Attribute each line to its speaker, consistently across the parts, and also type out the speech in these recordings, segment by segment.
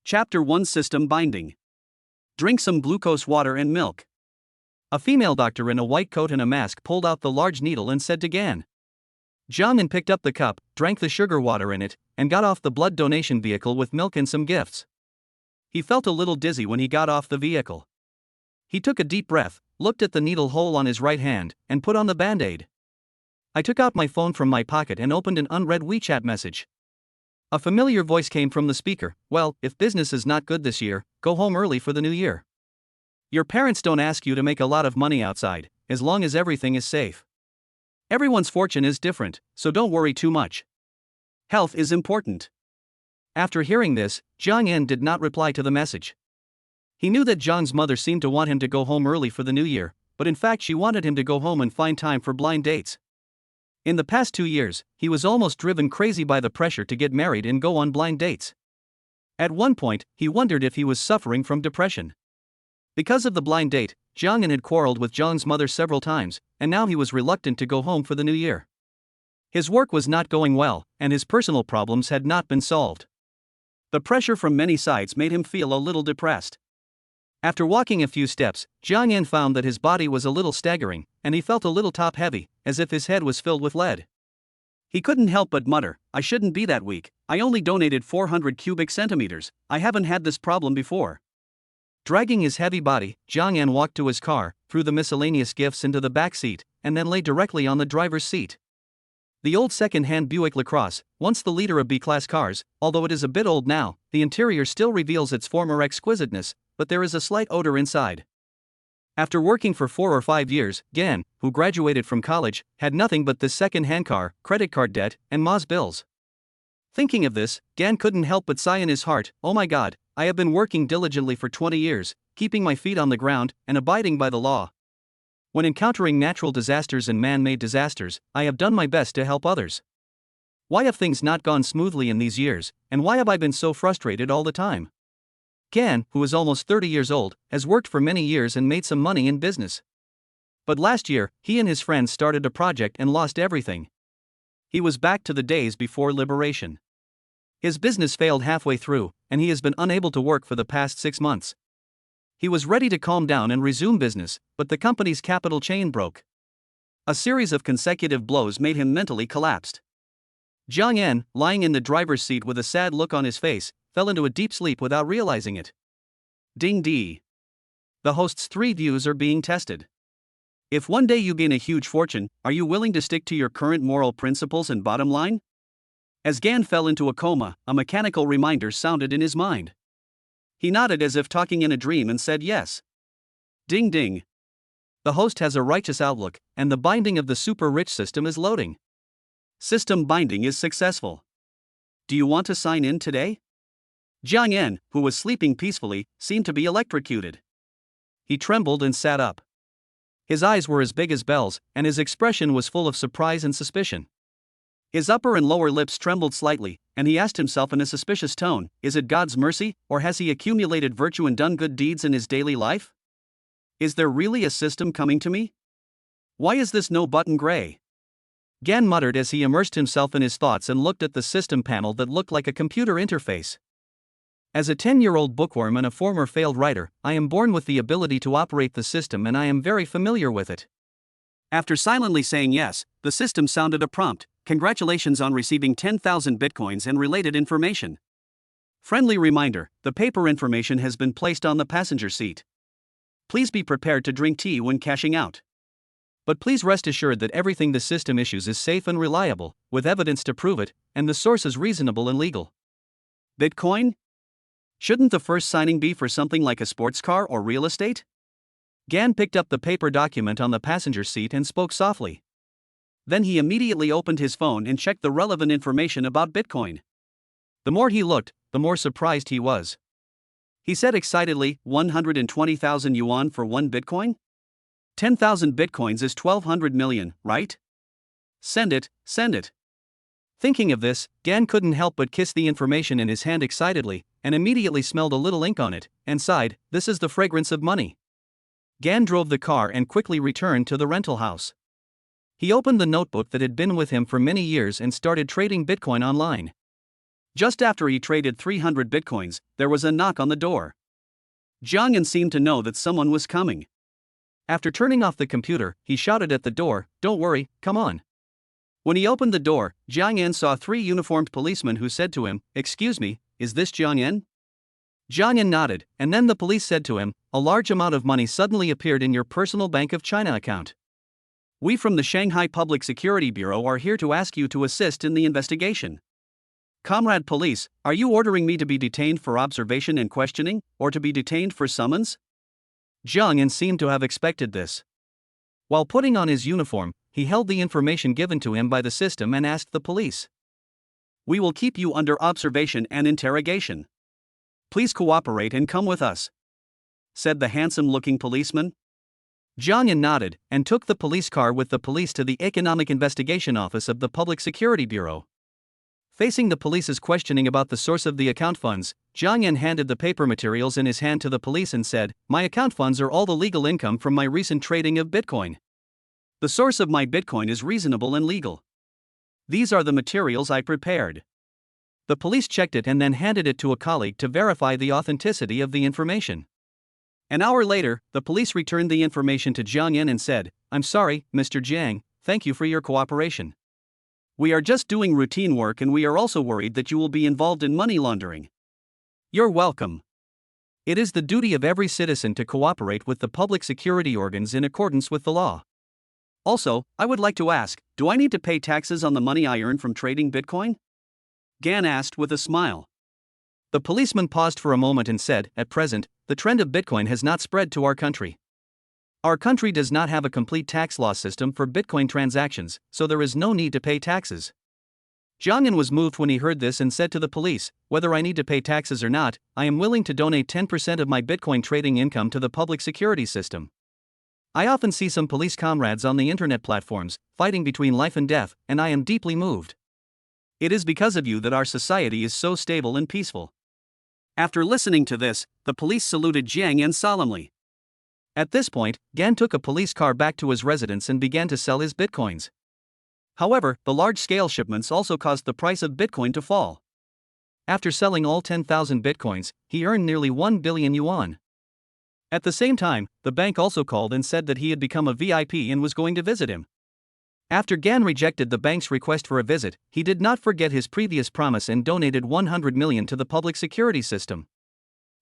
Speaker 1: Chapter 1 System Binding. Drink some glucose water and milk. A female doctor in a white coat and a mask pulled out the large needle and said to Gan. Jiang picked up the cup, drank the sugar water in it, and got off the blood donation vehicle with milk and some gifts. He felt a little dizzy when he got off the vehicle. He took a deep breath, looked at the needle hole on his right hand, and put on the band-aid. I took out my phone from my pocket and opened an unread WeChat message. A familiar voice came from the speaker. Well, if business is not good this year, go home early for the new year. Your parents don't ask you to make a lot of money outside, as long as everything is safe. Everyone's fortune is different, so don't worry too much. Health is important. After hearing this, Jiang Yan did not reply to the message. He knew that Zhang's mother seemed to want him to go home early for the new year, but in fact she wanted him to go home and find time for blind dates. In the past 2 years, he was almost driven crazy by the pressure to get married and go on blind dates. At one point, he wondered if he was suffering from depression. Because of the blind date, Jiang Yan had quarreled with Zhang's mother several times, and now he was reluctant to go home for the new year. His work was not going well, and his personal problems had not been solved. The pressure from many sides made him feel a little depressed. After walking a few steps, Jiang Yan found that his body was a little staggering, and he felt a little top-heavy, as if his head was filled with lead. He couldn't help but mutter, I shouldn't be that weak, I only donated 400 cubic centimeters, I haven't had this problem before. Dragging his heavy body, Jiang Yan walked to his car, threw the miscellaneous gifts into the back seat, and then lay directly on the driver's seat. The old second-hand Buick LaCrosse, once the leader of B-class cars, although it is a bit old now, the interior still reveals its former exquisiteness, but there is a slight odor inside. After working for 4 or 5 years, Gan, who graduated from college, had nothing but this second-hand car, credit card debt, and Ma's bills. Thinking of this, Gan couldn't help but sigh in his heart, oh my god, I have been working diligently for 20 years, keeping my feet on the ground, and abiding by the law. When encountering natural disasters and man-made disasters, I have done my best to help others. Why have things not gone smoothly in these years, and why have I been so frustrated all the time? Gan, who is almost 30 years old, has worked for many years and made some money in business. But last year, he and his friends started a project and lost everything. He was back to the days before liberation. His business failed halfway through, and he has been unable to work for the past 6 months. He was ready to calm down and resume business, but the company's capital chain broke. A series of consecutive blows made him mentally collapsed. Jiang Yan, lying in the driver's seat with a sad look on his face, fell into a deep sleep without realizing it. Ding dee. The host's 3 views are being tested. If one day you gain a huge fortune, are you willing to stick to your current moral principles and bottom line? As Gan fell into a coma, a mechanical reminder sounded in his mind. He nodded as if talking in a dream and said yes. Ding ding. The host has a righteous outlook, and the binding of the super-rich system is loading. System binding is successful. Do you want to sign in today? Jiang Yan, who was sleeping peacefully, seemed to be electrocuted. He trembled and sat up. His eyes were as big as bells, and his expression was full of surprise and suspicion. His upper and lower lips trembled slightly, and he asked himself in a suspicious tone, is it God's mercy, or has he accumulated virtue and done good deeds in his daily life? Is there really a system coming to me? Why is this no button gray? Gan muttered as he immersed himself in his thoughts and looked at the system panel that looked like a computer interface. As a 10-year-old bookworm and a former failed writer, I am born with the ability to operate the system and I am very familiar with it. After silently saying yes, the system sounded a prompt, congratulations on receiving 10,000 bitcoins and related information. Friendly reminder, the paper information has been placed on the passenger seat. Please be prepared to drink tea when cashing out. But please rest assured that everything the system issues is safe and reliable, with evidence to prove it, and the source is reasonable and legal. Bitcoin? Shouldn't the first signing be for something like a sports car or real estate? Gan picked up the paper document on the passenger seat and spoke softly. Then he immediately opened his phone and checked the relevant information about Bitcoin. The more he looked, the more surprised he was. He said excitedly, 120,000 yuan for 1 Bitcoin? 10,000 Bitcoins is 1,200 million, right? Send it, send it. Thinking of this, Gan couldn't help but kiss the information in his hand excitedly, and immediately smelled a little ink on it, and sighed, this is the fragrance of money. Gan drove the car and quickly returned to the rental house. He opened the notebook that had been with him for many years and started trading Bitcoin online. Just after he traded 300 bitcoins, there was a knock on the door. Jiang Yan seemed to know that someone was coming. After turning off the computer, he shouted at the door, "Don't worry, come on." When he opened the door, Jiang Yan saw 3 uniformed policemen who said to him, "Excuse me, is this Jiang Yan?" Jiang Yan nodded, and then the police said to him, "A large amount of money suddenly appeared in your personal Bank of China account. We from the Shanghai Public Security Bureau are here to ask you to assist in the investigation." "Comrade police, are you ordering me to be detained for observation and questioning, or to be detained for summons?" Jiang Yan seemed to have expected this. While putting on his uniform, he held the information given to him by the system and asked the police, "We will keep you under observation and interrogation. Please cooperate and come with us," said the handsome-looking policeman. Jiang Yan nodded and took the police car with the police to the Economic Investigation Office of the Public Security Bureau. Facing the police's questioning about the source of the account funds, Jiang Yan handed the paper materials in his hand to the police and said, "My account funds are all the legal income from my recent trading of Bitcoin. The source of my Bitcoin is reasonable and legal. These are the materials I prepared." The police checked it and then handed it to a colleague to verify the authenticity of the information. An hour later, the police returned the information to Jiang Yan and said, "I'm sorry, Mr. Jiang, thank you for your cooperation. We are just doing routine work and we are also worried that you will be involved in money laundering." "You're welcome. It is the duty of every citizen to cooperate with the public security organs in accordance with the law. Also, I would like to ask, do I need to pay taxes on the money I earn from trading Bitcoin?" Gan asked with a smile. The policeman paused for a moment and said, "At present, the trend of Bitcoin has not spread to our country. Our country does not have a complete tax law system for Bitcoin transactions, so there is no need to pay taxes." Jiang Yan was moved when he heard this and said to the police, "Whether I need to pay taxes or not, I am willing to donate 10% of my Bitcoin trading income to the public security system. I often see some police comrades on the internet platforms, fighting between life and death, and I am deeply moved. It is because of you that our society is so stable and peaceful." After listening to this, the police saluted Jiang Yan solemnly. At this point, Gan took a police car back to his residence and began to sell his Bitcoins. However, the large-scale shipments also caused the price of Bitcoin to fall. After selling all 10,000 Bitcoins, he earned nearly 1 billion yuan. At the same time, the bank also called and said that he had become a VIP and was going to visit him. After Gan rejected the bank's request for a visit, he did not forget his previous promise and donated 100 million to the public security system.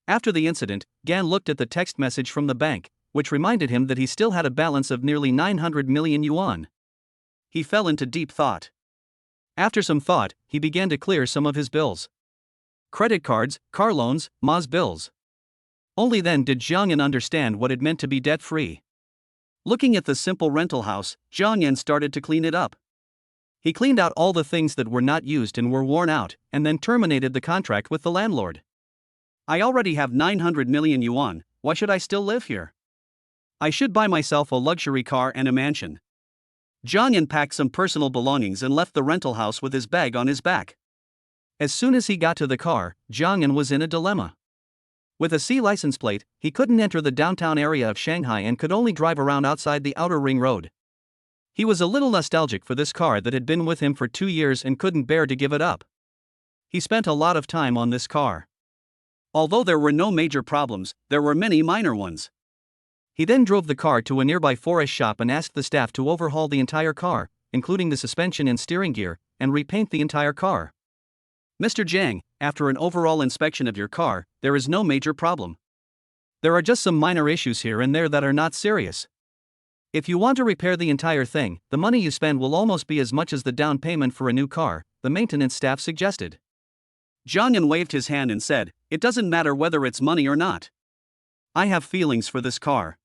Speaker 1: After the incident, Gan looked at the text message from the bank, which reminded him that he still had a balance of nearly 900 million yuan. He fell into deep thought. After some thought, he began to clear some of his bills. Credit cards, car loans, MA's bills. Only then did Jiang Yan understand what it meant to be debt-free. Looking at the simple rental house, Jiang Yan started to clean it up. He cleaned out all the things that were not used and were worn out, and then terminated the contract with the landlord. "I already have 900 million yuan, why should I still live here? I should buy myself a luxury car and a mansion." Jiang Yan packed some personal belongings and left the rental house with his bag on his back. As soon as he got to the car, Jiang Yan was in a dilemma. With a C license plate, he couldn't enter the downtown area of Shanghai and could only drive around outside the outer ring road. He was a little nostalgic for this car that had been with him for 2 years and couldn't bear to give it up. He spent a lot of time on this car. Although there were no major problems, there were many minor ones. He then drove the car to a nearby forest shop and asked the staff to overhaul the entire car, including the suspension and steering gear, and repaint the entire car. "Mr. Jiang, after an overall inspection of your car, there is no major problem. There are just some minor issues here and there that are not serious. If you want to repair the entire thing, the money you spend will almost be as much as the down payment for a new car," the maintenance staff suggested. Jiang Yan waved his hand and said, "It doesn't matter whether it's money or not. I have feelings for this car.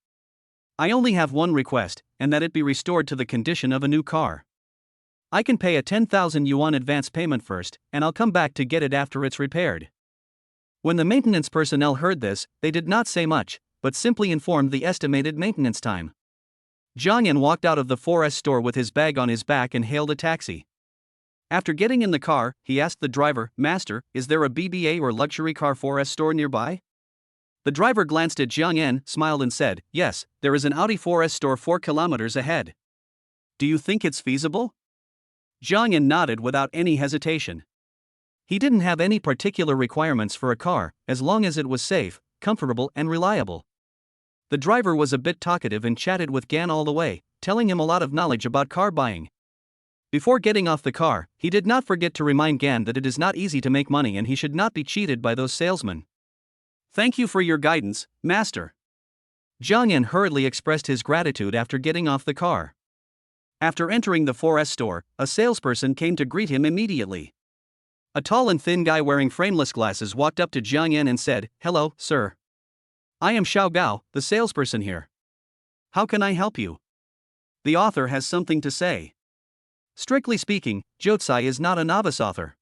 Speaker 1: I only have one request, and that it be restored to the condition of a new car. I can pay a 10,000 yuan advance payment first, and I'll come back to get it after it's repaired." When the maintenance personnel heard this, they did not say much, but simply informed the estimated maintenance time. Jiang Yan walked out of the forest store with his bag on his back and hailed a taxi. After getting in the car, he asked the driver, "Master, is there a BBA or luxury car forest store nearby?" The driver glanced at Jiang Yan, smiled and said, "Yes, there is an Audi forest store 4 kilometers ahead. Do you think it's feasible?" Jiang Yan nodded without any hesitation. He didn't have any particular requirements for a car, as long as it was safe, comfortable, and reliable. The driver was a bit talkative and chatted with Gan all the way, telling him a lot of knowledge about car buying. Before getting off the car, he did not forget to remind Gan that it is not easy to make money and he should not be cheated by those salesmen. "Thank you for your guidance, master." Jiang Yan hurriedly expressed his gratitude after getting off the car. After entering the 4S store, a salesperson came to greet him immediately. A tall and thin guy wearing frameless glasses walked up to Jiang Yan and said, "Hello, sir. I am Xiao Gao, the salesperson here. How can I help you?" The author has something to say. Strictly speaking, Jyotsai is not a novice author.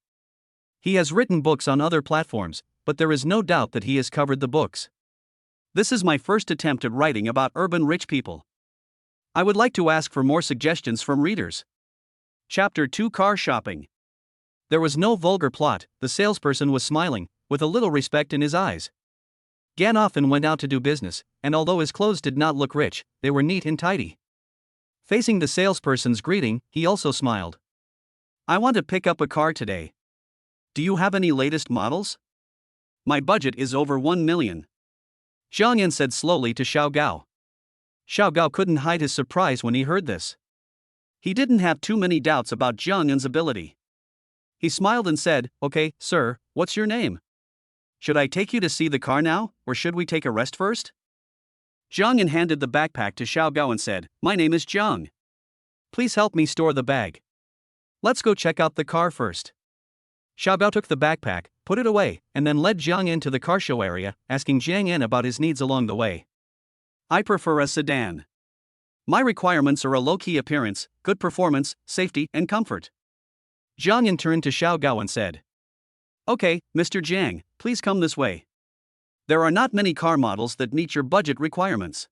Speaker 1: He has written books on other platforms, but there is no doubt that he has covered the books. This is my first attempt at writing about urban rich people. I would like to ask for more suggestions from readers. Chapter 2: Car Shopping. There was no vulgar plot, the salesperson was smiling, with a little respect in his eyes. Gan often went out to do business, and although his clothes did not look rich, they were neat and tidy. Facing the salesperson's greeting, he also smiled. "I want to pick up a car today. Do you have any latest models? My budget is over 1 million. Jiang Yan said slowly to Xiao Gao. Xiao Gao couldn't hide his surprise when he heard this. He didn't have too many doubts about Jiang Yan's ability. He smiled and said, "Okay, sir, what's your name? Should I take you to see the car now, or should we take a rest first?" Jiang Yan handed the backpack to Xiao Gao and said, "My name is Jiang. Please help me store the bag. Let's go check out the car first." Xiao Gao took the backpack, put it away, and then led Jiang Yan to the car show area, asking Jiang Yan about his needs along the way. "I prefer a sedan. My requirements are a low-key appearance, good performance, safety, and comfort." Jiang Yan turned to Xiao Gao and said, "Okay, Mr. Jiang, please come this way. There are not many car models that meet your budget requirements.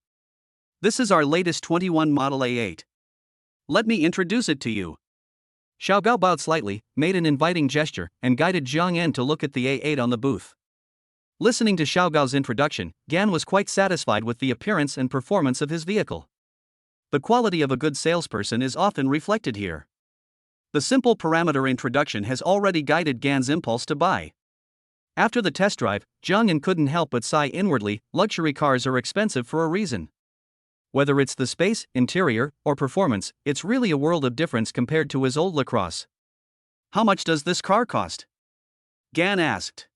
Speaker 1: This is our latest 21 model A8. Let me introduce it to you." Xiao Gao bowed slightly, made an inviting gesture, and guided Jiang Yan to look at the A8 on the booth. Listening to Xiao Gao's introduction, Gan was quite satisfied with the appearance and performance of his vehicle. The quality of a good salesperson is often reflected here. The simple parameter introduction has already guided Gan's impulse to buy. After the test drive, Jiang Yan couldn't help but sigh inwardly. Luxury cars are expensive for a reason. Whether it's the space, interior, or performance, it's really a world of difference compared to his old LaCrosse. "How much does this car cost?" Gan asked.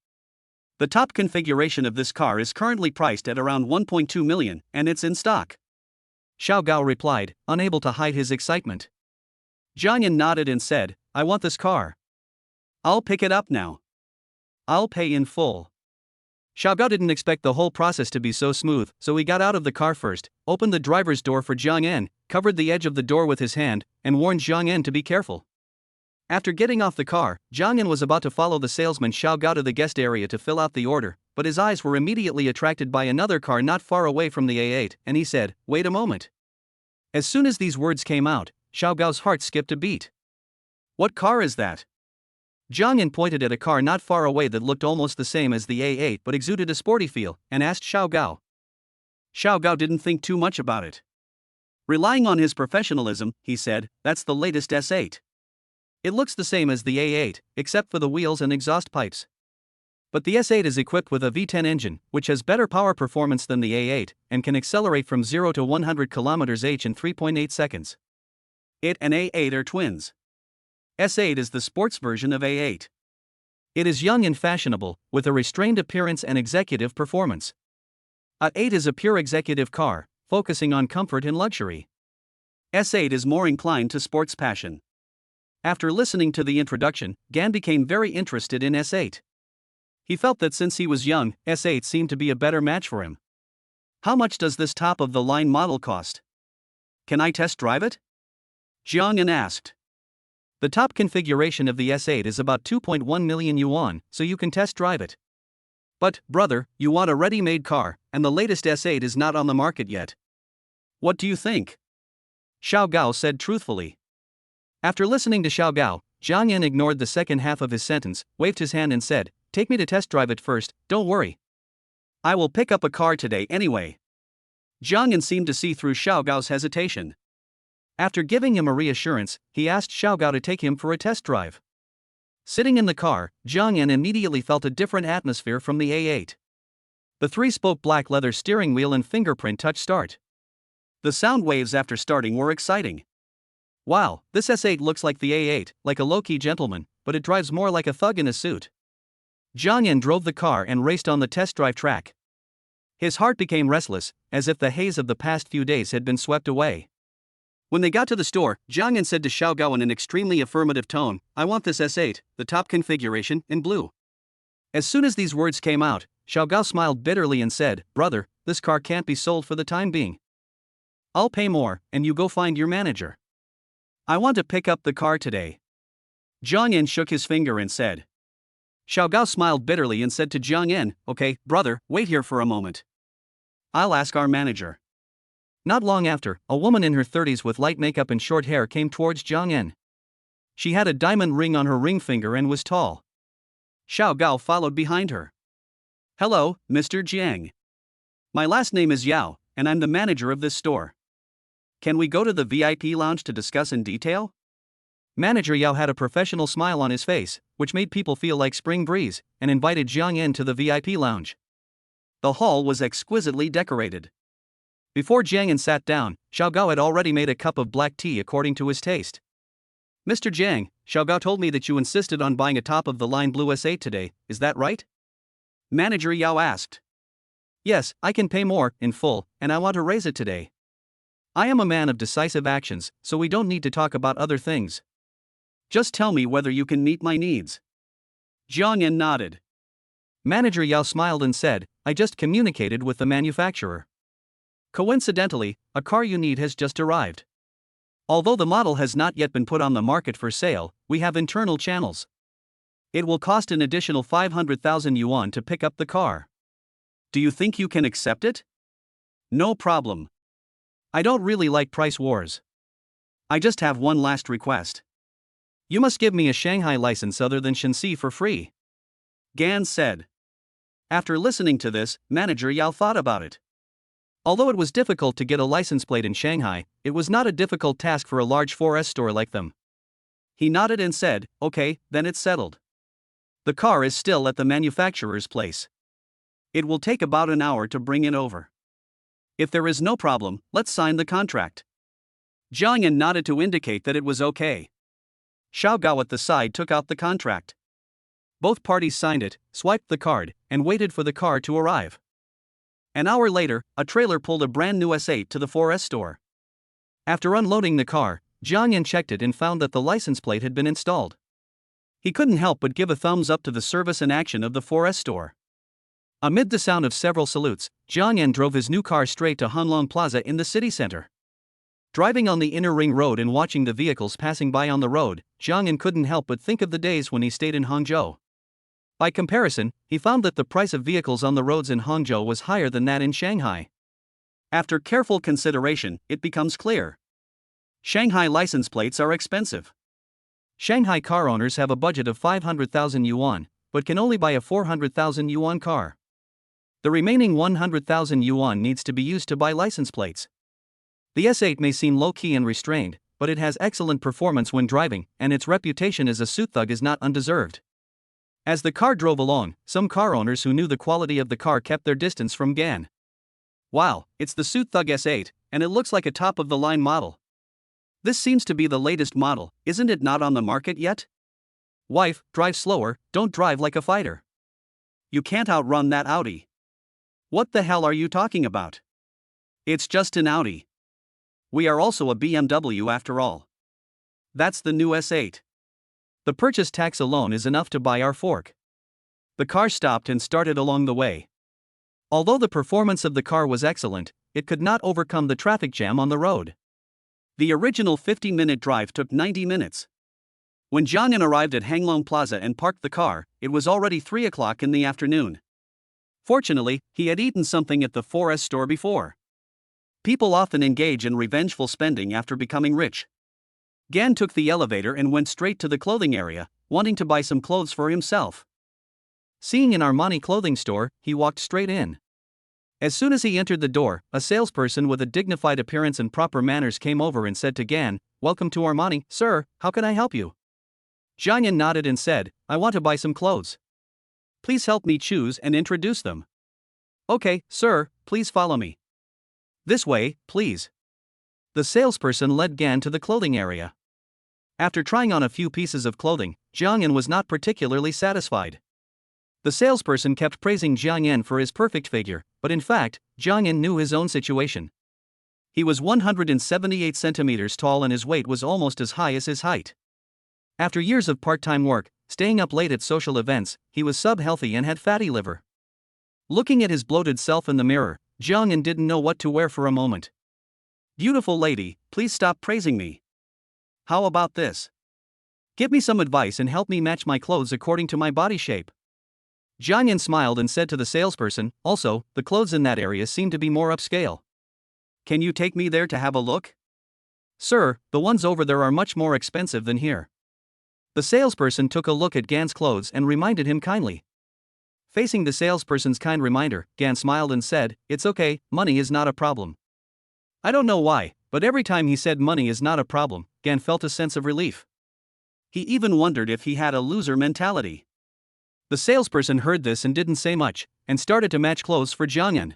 Speaker 1: "The top configuration of this car is currently priced at around 1.2 million, and it's in stock." Xiao Gao replied, unable to hide his excitement. Jiang Yan nodded and said, "I want this car. I'll pick it up now. I'll pay in full." Xiao Gao didn't expect the whole process to be so smooth, so he got out of the car first, opened the driver's door for Jiang Yan, covered the edge of the door with his hand, and warned Jiang Yan to be careful. After getting off the car, Jiang Yan was about to follow the salesman Xiao Gao to the guest area to fill out the order, but his eyes were immediately attracted by another car not far away from the A8, and he said, "Wait a moment." As soon as these words came out, Xiao Gao's heart skipped a beat. "What car is that?" Jiang Yan pointed at a car not far away that looked almost the same as the A8 but exuded a sporty feel, and asked Xiao Gao. Xiao Gao didn't think too much about it. Relying on his professionalism, he said, "That's the latest S8. It looks the same as the A8, except for the wheels and exhaust pipes. But the S8 is equipped with a V10 engine, which has better power performance than the A8, and can accelerate from 0 to 100 km/h in 3.8 seconds. It and A8 are twins. S8 is the sports version of A8. It is young and fashionable, with a restrained appearance and executive performance. A8 is a pure executive car, focusing on comfort and luxury. S8 is more inclined to sports passion." After listening to the introduction, Gan became very interested in S8. He felt that since he was young, S8 seemed to be a better match for him. "How much does this top-of-the-line model cost? Can I test drive it?" Jiang Yan asked. The top configuration of the S8 is about 2.1 million yuan, so you can test drive it. "But, brother, you want a ready-made car, and the latest S8 is not on the market yet. What do you think?" Xiao Gao said truthfully. After listening to Xiao Gao, Jiang Yan ignored the second half of his sentence, waved his hand and said, "Take me to test drive it first, don't worry. I will pick up a car today anyway." Jiang Yan seemed to see through Xiao Gao's hesitation. After giving him a reassurance, he asked Xiao Gao to take him for a test drive. Sitting in the car, Jiang Yan immediately felt a different atmosphere from the A8. The 3-spoke black leather steering wheel and fingerprint touch start. The sound waves after starting were exciting. Wow, this S8 looks like the A8, like a low-key gentleman, but it drives more like a thug in a suit. Jiang Yan drove the car and raced on the test drive track. His heart became restless, as if the haze of the past few days had been swept away. When they got to the store, Jiang Yan said to Xiao Gao in an extremely affirmative tone, "I want this S8, the top configuration, in blue." As soon as these words came out, Xiao Gao smiled bitterly and said, "Brother, this car can't be sold for the time being. I'll pay more, and you go find your manager. I want to pick up the car today." Jiang Yan shook his finger and said. Xiao Gao smiled bitterly and said to Jiang Yan, "Okay, brother, wait here for a moment. I'll ask our manager." Not long after, a woman in her 30s with light makeup and short hair came towards Jiang Yan. She had a diamond ring on her ring finger and was tall. Xiao Gao followed behind her. "Hello, Mr. Jiang. My last name is Yao, and I'm the manager of this store. Can we go to the VIP lounge to discuss in detail?" Manager Yao had a professional smile on his face, which made people feel like spring breeze, and invited Jiang Yan to the VIP lounge. The hall was exquisitely decorated. Before Jiang Yan sat down, Xiao Gao had already made a cup of black tea according to his taste. "Mr. Jiang, Xiao Gao told me that you insisted on buying a top-of-the-line blue S8 today, is that right?" Manager Yao asked. "Yes, I can pay more, in full, and I want to raise it today. I am a man of decisive actions, so we don't need to talk about other things. Just tell me whether you can meet my needs." Jiang Yan nodded. Manager Yao smiled and said, "I just communicated with the manufacturer. Coincidentally, a car you need has just arrived. Although the model has not yet been put on the market for sale, we have internal channels. It will cost an additional 500,000 yuan to pick up the car. Do you think you can accept it?" "No problem. I don't really like price wars. I just have one last request. You must give me a Shanghai license other than Shanxi for free," Gan said. After listening to this, Manager Yao thought about it. Although it was difficult to get a license plate in Shanghai, it was not a difficult task for a large 4S store like them. He nodded and said, "Okay, then it's settled. The car is still at the manufacturer's place. It will take about an hour to bring it over. If there is no problem, let's sign the contract." Jiang Yan nodded to indicate that it was okay. Xiao Gao at the side took out the contract. Both parties signed it, swiped the card, and waited for the car to arrive. An hour later, a trailer pulled a brand new S8 to the 4S store. After unloading the car, Jiang Yan checked it and found that the license plate had been installed. He couldn't help but give a thumbs up to the service and action of the 4S store. Amid the sound of several salutes, Jiang Yan drove his new car straight to Hanlong Plaza in the city center. Driving on the inner ring road and watching the vehicles passing by on the road, Jiang Yan couldn't help but think of the days when he stayed in Hangzhou. By comparison, he found that the price of vehicles on the roads in Hangzhou was higher than that in Shanghai. After careful consideration, it becomes clear. Shanghai license plates are expensive. Shanghai car owners have a budget of 500,000 yuan, but can only buy a 400,000 yuan car. The remaining 100,000 yuan needs to be used to buy license plates. The S8 may seem low-key and restrained, but it has excellent performance when driving, and its reputation as a suit thug is not undeserved. As the car drove along, some car owners who knew the quality of the car kept their distance from Gan. "Wow, it's the Suit Thug S8, and it looks like a top-of-the-line model. This seems to be the latest model, isn't it not on the market yet? Wife, drive slower, don't drive like a fighter. You can't outrun that Audi." "What the hell are you talking about? It's just an Audi. We are also a BMW after all. That's the new S8. The purchase tax alone is enough to buy our fork." The car stopped and started along the way. Although the performance of the car was excellent, it could not overcome the traffic jam on the road. The original 50-minute drive took 90 minutes. When Jiang Yan arrived at Hanglong Plaza and parked the car, it was already 3 o'clock in the afternoon. Fortunately, he had eaten something at the 4S store before. People often engage in revengeful spending after becoming rich. Gan took the elevator and went straight to the clothing area, wanting to buy some clothes for himself. Seeing an Armani clothing store, he walked straight in. As soon as he entered the door, a salesperson with a dignified appearance and proper manners came over and said to Gan, "Welcome to Armani, sir, how can I help you?" Jiang Yan nodded and said, I want to buy some clothes. Please help me choose and introduce them. Okay, sir, please follow me. This way, please. The salesperson led Gan to the clothing area. After trying on a few pieces of clothing, Jiang Yan was not particularly satisfied. The salesperson kept praising Jiang Yan for his perfect figure, but in fact, Jiang Yan knew his own situation. He was 178 centimeters tall and his weight was almost as high as his height. After years of part-time work, staying up late at social events, he was sub-healthy and had fatty liver. Looking at his bloated self in the mirror, Jiang Yan didn't know what to wear for a moment. Beautiful lady, please stop praising me. How about this? Give me some advice and help me match my clothes according to my body shape. Jiang Yan smiled and said to the salesperson, also, the clothes in that area seem to be more upscale. Can you take me there to have a look? Sir, the ones over there are much more expensive than here. The salesperson took a look at Gan's clothes and reminded him kindly. Facing the salesperson's kind reminder, Gan smiled and said, it's okay, money is not a problem. I don't know why, but every time he said money is not a problem, Gan felt a sense of relief. He even wondered if he had a loser mentality. The salesperson heard this and didn't say much, and started to match clothes for Jiang Yan.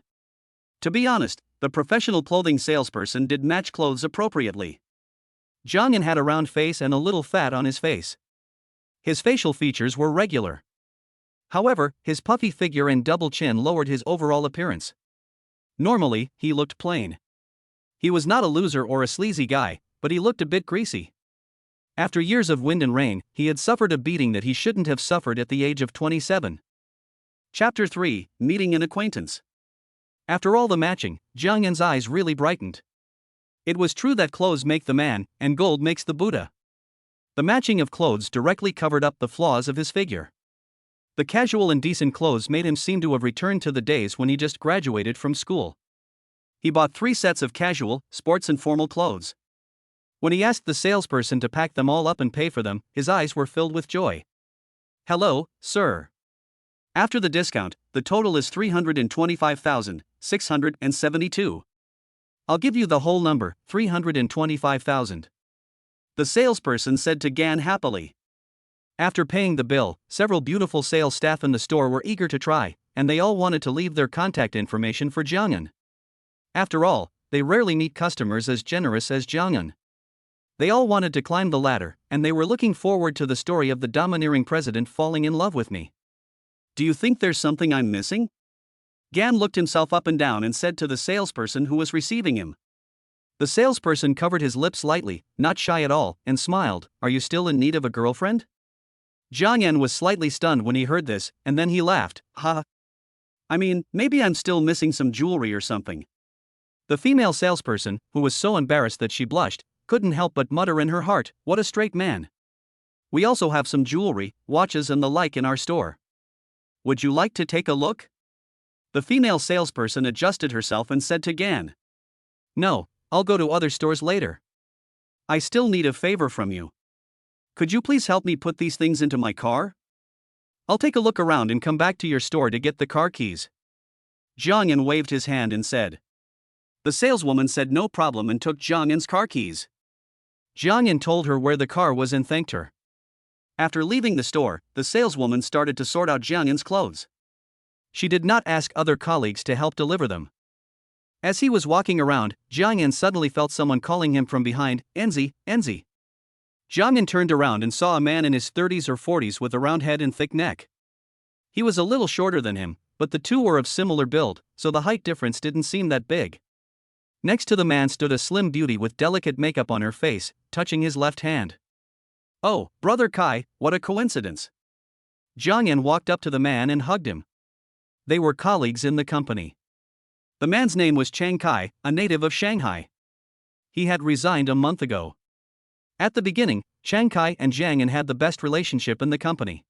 Speaker 1: To be honest, the professional clothing salesperson did match clothes appropriately. Jiang Yan had a round face and a little fat on his face. His facial features were regular. However, his puffy figure and double chin lowered his overall appearance. Normally, he looked plain. He was not a loser or a sleazy guy, but he looked a bit greasy. After years of wind and rain, he had suffered a beating that he shouldn't have suffered at the age of 27. Chapter 3, Meeting an Acquaintance. After all the matching, Jiang Yan's eyes really brightened. It was true that clothes make the man, and gold makes the Buddha. The matching of clothes directly covered up the flaws of his figure. The casual and decent clothes made him seem to have returned to the days when he just graduated from school. He bought 3 sets of casual, sports and formal clothes. When he asked the salesperson to pack them all up and pay for them, his eyes were filled with joy. Hello, sir. After the discount, the total is 325,672. I'll give you the whole number, 325,000. The salesperson said to Gan happily. After paying the bill, several beautiful sales staff in the store were eager to try, and they all wanted to leave their contact information for Jiang Yan. After all, they rarely meet customers as generous as Jiang Yan. They all wanted to climb the ladder, and they were looking forward to the story of the domineering president falling in love with me. Do you think there's something I'm missing? Gan looked himself up and down and said to the salesperson who was receiving him. The salesperson covered his lips lightly, not shy at all, and smiled. Are you still in need of a girlfriend? Jiang Yan was slightly stunned when he heard this, and then he laughed. Ha! I mean, maybe I'm still missing some jewelry or something. The female salesperson, who was so embarrassed that she blushed, couldn't help but mutter in her heart, what a straight man. We also have some jewelry, watches and the like in our store. Would you like to take a look? The female salesperson adjusted herself and said to Gan. No, I'll go to other stores later. I still need a favor from you. Could you please help me put these things into my car? I'll take a look around and come back to your store to get the car keys. Jiang Yan waved his hand and said. The saleswoman said no problem and took Jiang Yan's car keys. Jiang Yan told her where the car was and thanked her. After leaving the store, the saleswoman started to sort out Jiang Yan's clothes. She did not ask other colleagues to help deliver them. As he was walking around, Jiang Yan suddenly felt someone calling him from behind, Enzi, Enzi. Jiang Yan turned around and saw a man in his 30s or 40s with a round head and thick neck. He was a little shorter than him, but the two were of similar build, so the height difference didn't seem that big. Next to the man stood a slim beauty with delicate makeup on her face, touching his left hand. Oh, Brother Kai, what a coincidence. Jiang Yan walked up to the man and hugged him. They were colleagues in the company. The man's name was Chiang Kai, a native of Shanghai. He had resigned a month ago. At the beginning, Chiang Kai and Jiang Yan had the best relationship in the company.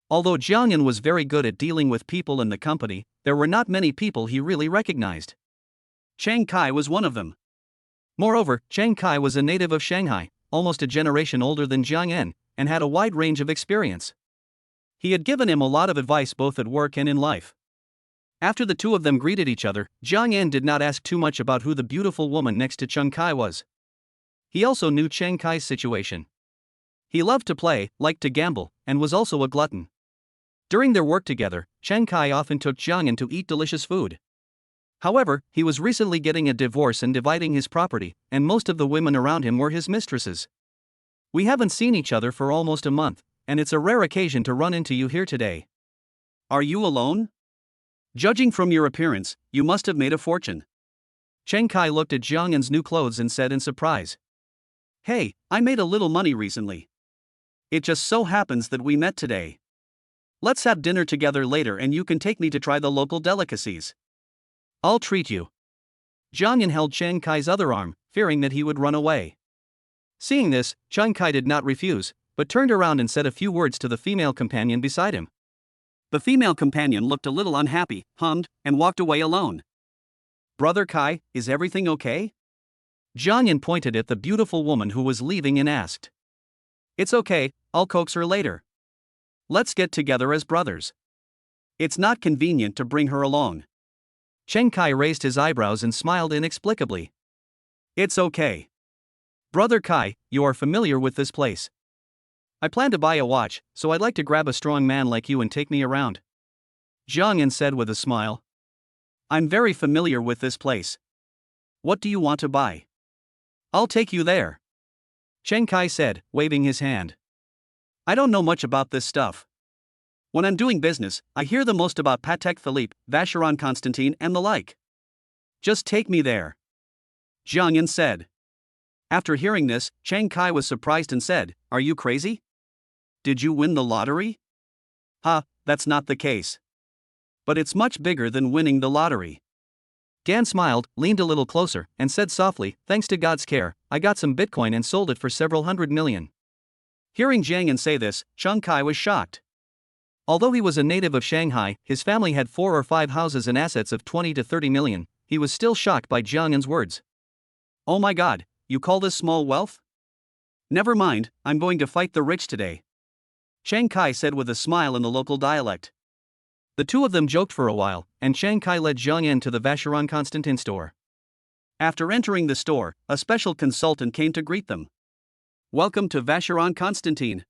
Speaker 1: Although Jiang Yan was very good at dealing with people in the company, there were not many people he really recognized. Chiang Kai was one of them. Moreover, Chiang Kai was a native of Shanghai, almost a generation older than Jiang Yan, and had a wide range of experience. He had given him a lot of advice both at work and in life. After the two of them greeted each other, Jiang Yan did not ask too much about who the beautiful woman next to Chiang Kai was. He also knew Chiang Kai's situation. He loved to play, liked to gamble, and was also a glutton. During their work together, Chiang Kai often took Jiang in to eat delicious food. However, he was recently getting a divorce and dividing his property, and most of the women around him were his mistresses. We haven't seen each other for almost a month, and it's a rare occasion to run into you here today. Are you alone? Judging from your appearance, you must have made a fortune. Chiang Kai looked at Jiang Yan's new clothes and said in surprise. Hey, I made a little money recently. It just so happens that we met today. Let's have dinner together later and you can take me to try the local delicacies. I'll treat you. Jiang Yan held Chiang Kai's other arm, fearing that he would run away. Seeing this, Chiang Kai did not refuse, but turned around and said a few words to the female companion beside him. The female companion looked a little unhappy, hummed, and walked away alone. Brother Kai, is everything okay? Jiang Yan pointed at the beautiful woman who was leaving and asked. It's okay, I'll coax her later. Let's get together as brothers. It's not convenient to bring her along. Chiang Kai raised his eyebrows and smiled inexplicably. It's okay. Brother Kai, you are familiar with this place. I plan to buy a watch, so I'd like to grab a strong man like you and take me around. Jiang Yan said with a smile. I'm very familiar with this place. What do you want to buy? I'll take you there. Chiang Kai said, waving his hand. I don't know much about this stuff. When I'm doing business, I hear the most about Patek Philippe, Vacheron Constantin and the like. Just take me there. Jiang Yan said. After hearing this, Chiang Kai was surprised and said, Are you crazy? Did you win the lottery? That's not the case. But it's much bigger than winning the lottery. Gan smiled, leaned a little closer, and said softly, Thanks to God's care, I got some Bitcoin and sold it for several $100 million. Hearing Jiang Yan say this, Chiang Kai was shocked. Although he was a native of Shanghai, his family had 4 or 5 houses and assets of 20 to 30 million, he was still shocked by Jiang Yan's words. Oh my God, you call this small wealth? Never mind, I'm going to fight the rich today. Chiang Kai said with a smile in the local dialect. The two of them joked for a while, and Chiang Kai led Jiang Yan to the Vacheron Constantin store. After entering the store, a special consultant came to greet them. Welcome to Vacheron Constantin.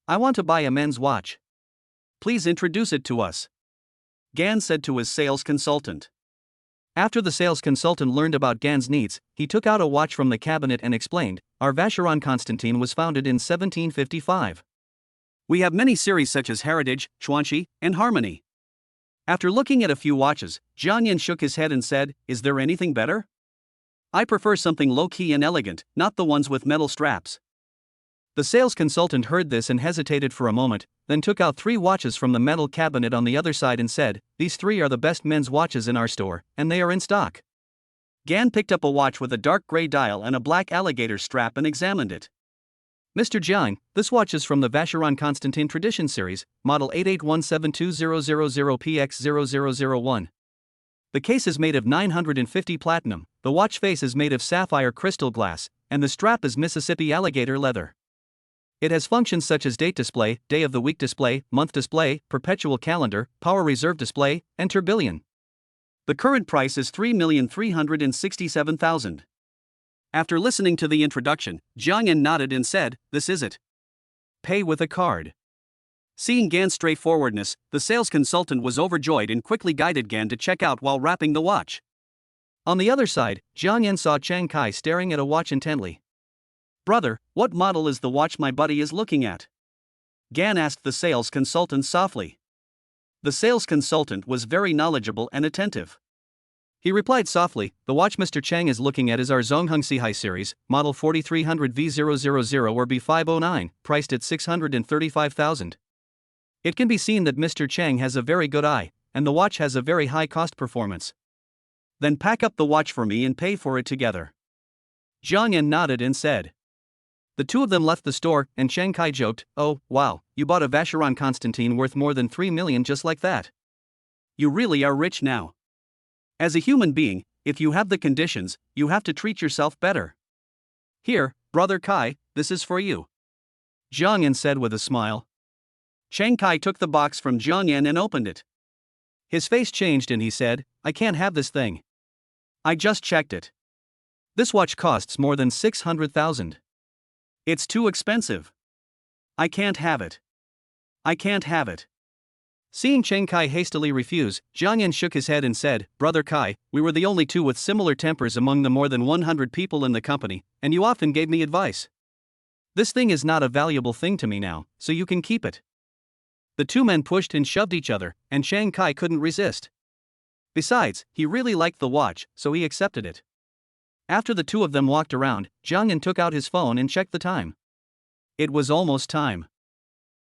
Speaker 1: I want to buy a men's watch. Please introduce it to us. Gan said to his sales consultant. After the sales consultant learned about Gan's needs, he took out a watch from the cabinet and explained, Our Vacheron Constantin was founded in 1755. We have many series such as Heritage, Chuanxi, and Harmony. After looking at a few watches, Jiang Yan shook his head and said, Is there anything better? I prefer something low-key and elegant, not the ones with metal straps. The sales consultant heard this and hesitated for a moment, then took out 3 watches from the metal cabinet on the other side and said, These 3 are the best men's watches in our store, and they are in stock. Gan picked up a watch with a dark gray dial and a black alligator strap and examined it. Mr. Jiang, this watch is from the Vacheron Constantin Tradition Series, model 88172000PX0001. The case is made of 950 platinum, the watch face is made of sapphire crystal glass, and the strap is Mississippi alligator leather. It has functions such as date display, day of the week display, month display, perpetual calendar, power reserve display, and tourbillon. The current price is $3,367,000. After listening to the introduction, Jiang Yan nodded and said, This is it. Pay with a card. Seeing Gan's straightforwardness, the sales consultant was overjoyed and quickly guided Gan to check out while wrapping the watch. On the other side, Jiang Yan saw Chiang Kai staring at a watch intently. Brother, what model is the watch my buddy is looking at? Gan asked the sales consultant softly. The sales consultant was very knowledgeable and attentive. He replied softly, The watch Mr. Chang is looking at is our Zongheng Sihai series, model 4300 V000 or B509, priced at $635,000. It can be seen that Mr. Chang has a very good eye, and the watch has a very high cost performance. Then pack up the watch for me and pay for it together. Jiang Yan nodded and said. The two of them left the store, and Chiang Kai joked, Oh, wow, you bought a Vacheron Constantin worth more than $3 million just like that. You really are rich now. As a human being, if you have the conditions, you have to treat yourself better. Here, Brother Kai, this is for you. Jiang Yan said with a smile. Chiang Kai took the box from Jiang Yan and opened it. His face changed and he said, I can't have this thing. I just checked it. This watch costs more than $600,000. It's too expensive. I can't have it. I can't have it. Seeing Chiang Kai hastily refuse, Jiang Yan shook his head and said, Brother Kai, we were the only two with similar tempers among the more than 100 people in the company, and you often gave me advice. This thing is not a valuable thing to me now, so you can keep it. The two men pushed and shoved each other, and Chiang Kai couldn't resist. Besides, he really liked the watch, so he accepted it. After the two of them walked around, Jiang Yan took out his phone and checked the time. It was almost time.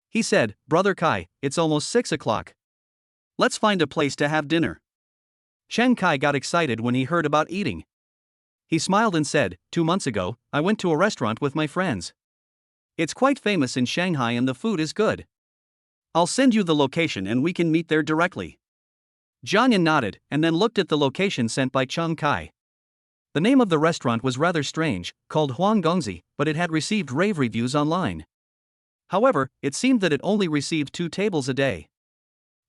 Speaker 1: He said, Brother Kai, it's almost 6 o'clock. Let's find a place to have dinner. Chiang Kai got excited when he heard about eating. He smiled and said, 2 months ago, I went to a restaurant with my friends. It's quite famous in Shanghai and the food is good. I'll send you the location and we can meet there directly. Jiang Yan nodded and then looked at the location sent by Chiang Kai. The name of the restaurant was rather strange, called Huang Gongzi, but it had received rave reviews online. However, it seemed that it only received 2 tables a day.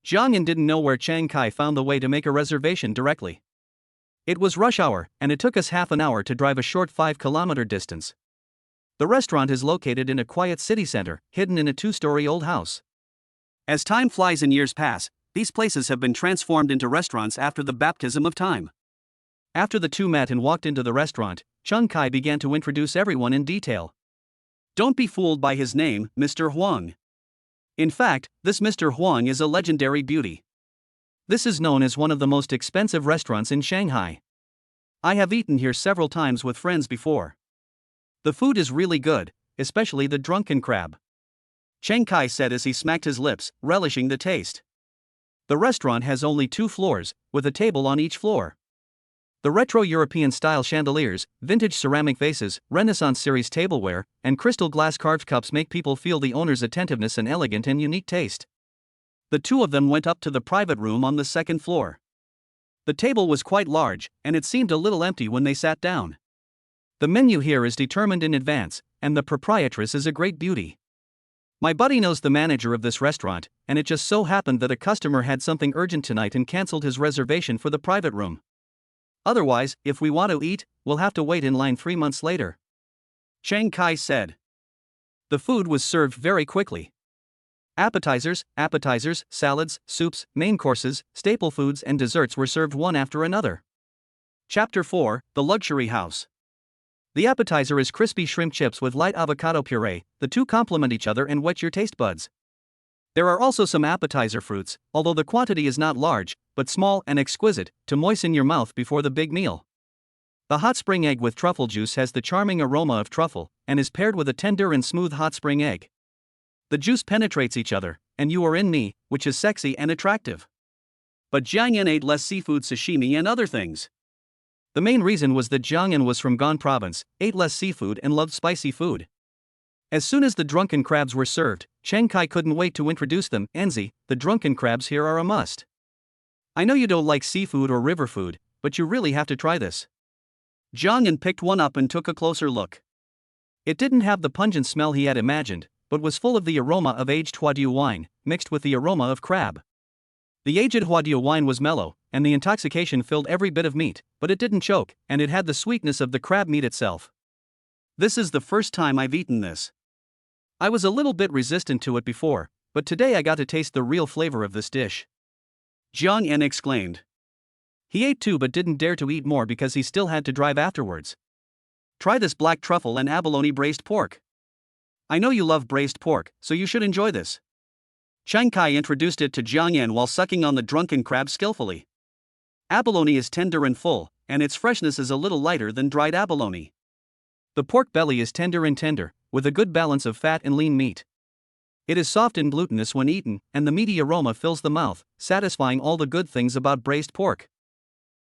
Speaker 1: Jiang Yan didn't know where Chiang Kai found the way to make a reservation directly. It was rush hour, and it took us half an hour to drive a short 5-kilometer distance. The restaurant is located in a quiet city center, hidden in a 2-story old house. As time flies and years pass, these places have been transformed into restaurants after the baptism of time. After the two met and walked into the restaurant, Chiang Kai began to introduce everyone in detail. Don't be fooled by his name, Mr. Huang. In fact, this Mr. Huang is a legendary beauty. This is known as one of the most expensive restaurants in Shanghai. I have eaten here several times with friends before. The food is really good, especially the drunken crab. Chiang Kai said as he smacked his lips, relishing the taste. The restaurant has only 2 floors, with a table on each floor. The retro European-style chandeliers, vintage ceramic vases, Renaissance series tableware, and crystal glass carved cups make people feel the owner's attentiveness and elegant and unique taste. The two of them went up to the private room on the 2nd floor. The table was quite large, and it seemed a little empty when they sat down. The menu here is determined in advance, and the proprietress is a great beauty. My buddy knows the manager of this restaurant, and it just so happened that a customer had something urgent tonight and cancelled his reservation for the private room. Otherwise, if we want to eat, we'll have to wait in line 3 months later. Chiang Kai said. The food was served very quickly. Appetizers, salads, soups, main courses, staple foods and desserts were served one after another. Chapter 4, The Luxury House. The appetizer is crispy shrimp chips with light avocado puree. The two complement each other and whet your taste buds. There are also some appetizer fruits, although the quantity is not large, but small and exquisite, to moisten your mouth before the big meal. The hot spring egg with truffle juice has the charming aroma of truffle, and is paired with a tender and smooth hot spring egg. The juice penetrates each other, and you are in me, which is sexy and attractive. But Jiang Yan ate less seafood, sashimi and other things. The main reason was that Jiang Yan was from Gan province, ate less seafood and loved spicy food. As soon as the drunken crabs were served, Chiang Kai couldn't wait to introduce them. Enzi, the drunken crabs here are a must. I know you don't like seafood or river food, but you really have to try this. Jiang Yan picked one up and took a closer look. It didn't have the pungent smell he had imagined, but was full of the aroma of aged Huadiu wine, mixed with the aroma of crab. The aged Huadiu wine was mellow, and the intoxication filled every bit of meat, but it didn't choke, and it had the sweetness of the crab meat itself. This is the first time I've eaten this. I was a little bit resistant to it before, but today I got to taste the real flavor of this dish. Jiang Yan exclaimed. He ate too but didn't dare to eat more because he still had to drive afterwards. Try this black truffle and abalone braised pork. I know you love braised pork, so you should enjoy this. Chiang Kai introduced it to Jiang Yan while sucking on the drunken crab skillfully. Abalone is tender and full, and its freshness is a little lighter than dried abalone. The pork belly is tender, with a good balance of fat and lean meat. It is soft and glutinous when eaten, and the meaty aroma fills the mouth, satisfying all the good things about braised pork.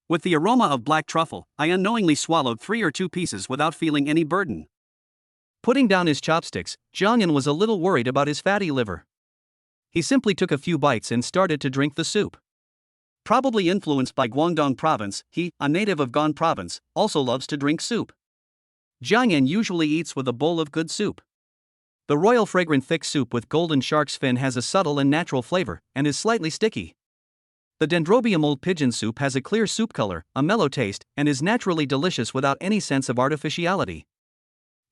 Speaker 1: With the aroma of black truffle, I unknowingly swallowed 3 or 2 pieces without feeling any burden. Putting down his chopsticks, Jiang Yan was a little worried about his fatty liver. He simply took a few bites and started to drink the soup. Probably influenced by Guangdong province, he, a native of Gan province, also loves to drink soup. Jiang Yan usually eats with a bowl of good soup. The royal fragrant thick soup with golden shark's fin has a subtle and natural flavor, and is slightly sticky. The Dendrobium old pigeon soup has a clear soup color, a mellow taste, and is naturally delicious without any sense of artificiality.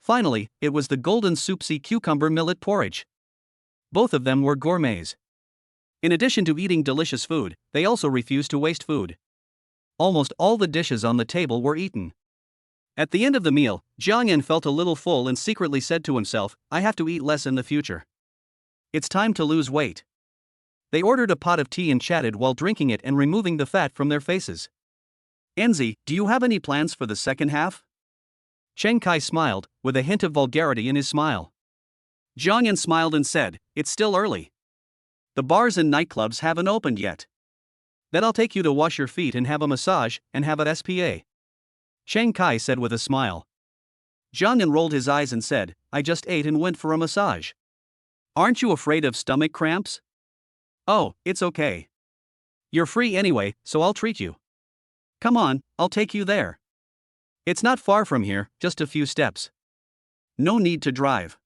Speaker 1: Finally, it was the golden soup sea cucumber millet porridge. Both of them were gourmets. In addition to eating delicious food, they also refused to waste food. Almost all the dishes on the table were eaten. At the end of the meal, Jiang Yan felt a little full and secretly said to himself, I have to eat less in the future. It's time to lose weight. They ordered a pot of tea and chatted while drinking it and removing the fat from their faces. Enzi, do you have any plans for the second half? Chiang Kai smiled, with a hint of vulgarity in his smile. Jiang Yan smiled and said, it's still early. The bars and nightclubs haven't opened yet. Then I'll take you to wash your feet and have a massage, and have at SPA. Chiang Kai said with a smile. Jiang Yan rolled his eyes and said, I just ate and went for a massage. Aren't you afraid of stomach cramps? Oh, it's okay. You're free anyway, so I'll treat you. Come on, I'll take you there. It's not far from here, just a few steps. No need to drive.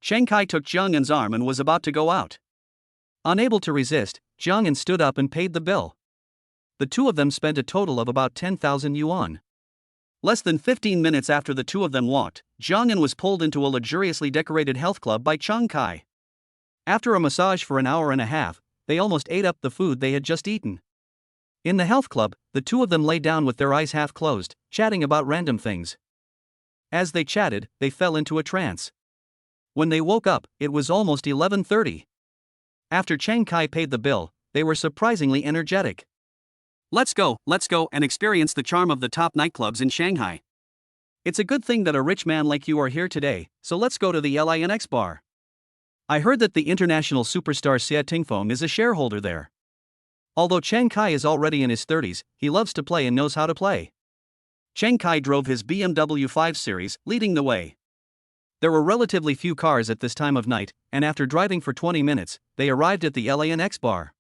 Speaker 1: Chiang Kai took Jiang Yan's arm and was about to go out. Unable to resist, Jiang Yan stood up and paid the bill. The two of them spent a total of about 10,000 yuan. Less than 15 minutes after the two of them walked, Jiang Yan was pulled into a luxuriously decorated health club by Chiang Kai. After a massage for an hour and a half, they almost ate up the food they had just eaten. In the health club, the two of them lay down with their eyes half closed, chatting about random things. As they chatted, they fell into a trance. When they woke up, it was almost 11:30. After Chiang Kai paid the bill, they were surprisingly energetic. Let's go and experience the charm of the top nightclubs in Shanghai. It's a good thing that a rich man like you are here today, so let's go to the Linx bar. I heard that the international superstar Xie Tingfeng is a shareholder there. Although Chiang Kai is already in his 30s, he loves to play and knows how to play. Chiang Kai drove his BMW 5 Series, leading the way. There were relatively few cars at this time of night, and after driving for 20 minutes, they arrived at the Linx bar.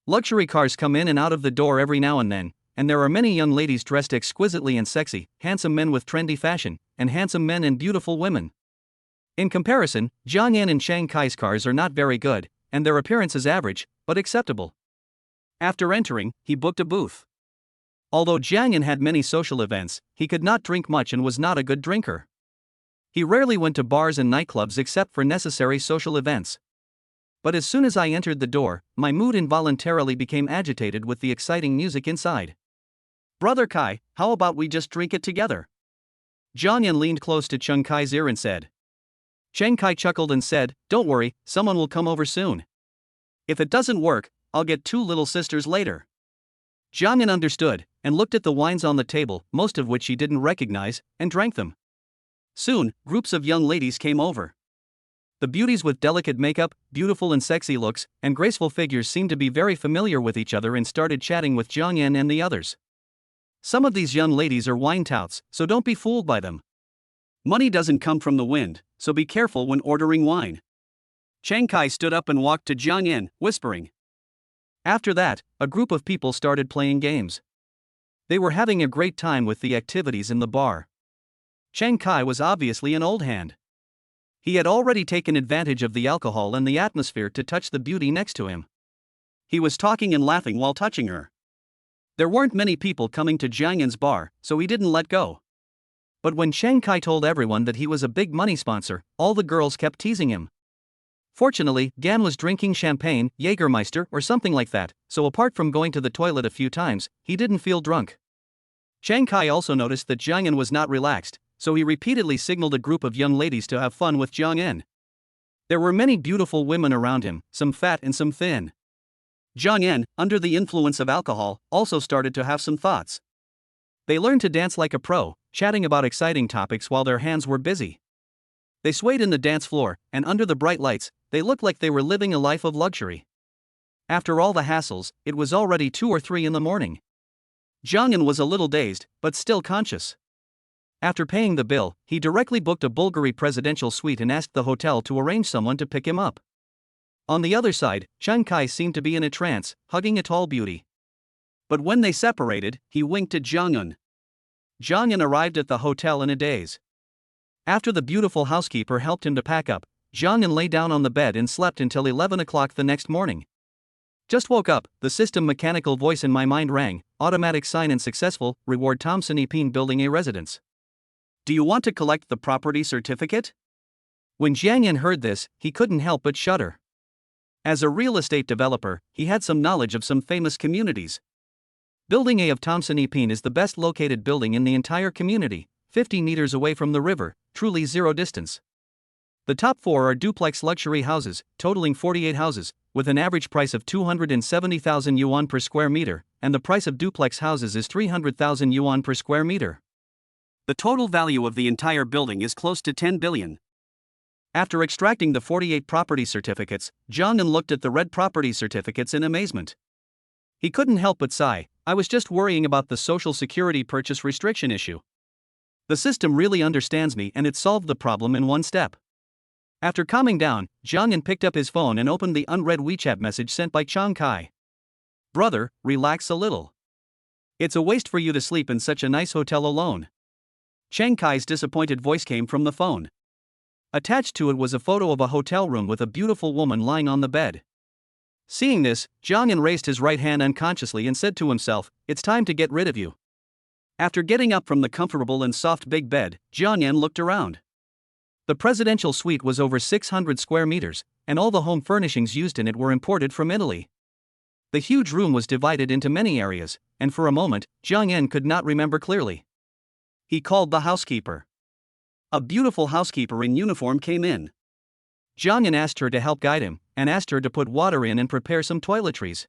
Speaker 1: Luxury cars come in and out of the door every now and then, and there are many young ladies dressed exquisitely and sexy, handsome men with trendy fashion, and handsome men and beautiful women. In comparison, Jiang Yan and Chiang Kai's cars are not very good, and their appearance is average, but acceptable. After entering, he booked a booth. Although Jiang Yan had many social events, he could not drink much and was not a good drinker. He rarely went to bars and nightclubs except for necessary social events. But as soon as I entered the door, my mood involuntarily became agitated with the exciting music inside. Brother Kai, how about we just drink it together? Jiang Yan leaned close to Chiang Kai's ear and said. Chiang Kai chuckled and said, don't worry, someone will come over soon. If it doesn't work, I'll get two little sisters later. Jiang Yan understood, and looked at the wines on the table, most of which he didn't recognize, and drank them. Soon, groups of young ladies came over. The beauties with delicate makeup, beautiful and sexy looks, and graceful figures seemed to be very familiar with each other and started chatting with Jiang Yan and the others. Some of these young ladies are wine touts, so don't be fooled by them. Money doesn't come from the wind, so be careful when ordering wine. Chiang Kai stood up and walked to Jiang Yan, whispering. After that, a group of people started playing games. They were having a great time with the activities in the bar. Chiang Kai was obviously an old hand. He had already taken advantage of the alcohol and the atmosphere to touch the beauty next to him. He was talking and laughing while touching her. There weren't many people coming to Jiang Yan's bar, so he didn't let go. But when Chiang Kai told everyone that he was a big money sponsor, all the girls kept teasing him. Fortunately, Gan was drinking champagne, Jägermeister, or something like that, so apart from going to the toilet a few times, he didn't feel drunk. Chiang Kai also noticed that Jiang Yan was not relaxed, so he repeatedly signaled a group of young ladies to have fun with Jiang Yan. There were many beautiful women around him, some fat and some thin. Jiang Yan, under the influence of alcohol, also started to have some thoughts. They learned to dance like a pro, chatting about exciting topics while their hands were busy. They swayed in the dance floor, and under the bright lights, they looked like they were living a life of luxury. After all the hassles, it was already 2 or 3 in the morning. Jiang Yan was a little dazed, but still conscious. After paying the bill, he directly booked a Bulgari presidential suite and asked the hotel to arrange someone to pick him up. On the other side, Chiang Kai seemed to be in a trance, hugging a tall beauty. But when they separated, he winked at Jiang Yan. Jiang Yan arrived at the hotel in a daze. After the beautiful housekeeper helped him to pack up, Jiang Yan lay down on the bed and slept until 11 o'clock the next morning. Just woke up, the system mechanical voice in my mind rang, automatic sign-in successful, reward Thompson Epine building a residence. Do you want to collect the property certificate? When Jiang Yan heard this, he couldn't help but shudder. As a real estate developer, he had some knowledge of some famous communities. Building A of Tomsanipin is the best located building in the entire community, 50 meters away from the river, truly zero distance. The top 4 are duplex luxury houses, totaling 48 houses, with an average price of 270,000 yuan per square meter, and the price of duplex houses is 300,000 yuan per square meter. The total value of the entire building is close to 10 billion. After extracting the 48 property certificates, Jiang Yan looked at the red property certificates in amazement. He couldn't help but sigh. I was just worrying about the Social Security purchase restriction issue. The system really understands me and it solved the problem in one step. After calming down, Jiang Yan picked up his phone and opened the unread WeChat message sent by Chiang Kai. Brother, relax a little. It's a waste for you to sleep in such a nice hotel alone. Chiang Kai's disappointed voice came from the phone. Attached to it was a photo of a hotel room with a beautiful woman lying on the bed. Seeing this, Jiang Yan raised his right hand unconsciously and said to himself, "It's time to get rid of you." After getting up from the comfortable and soft big bed, Jiang Yan looked around. The presidential suite was over 600 square meters, and all the home furnishings used in it were imported from Italy. The huge room was divided into many areas, and for a moment, Jiang Yan could not remember clearly. He called the housekeeper. A beautiful housekeeper in uniform came in. Jiang Yan asked her to help guide him, and asked her to put water in and prepare some toiletries.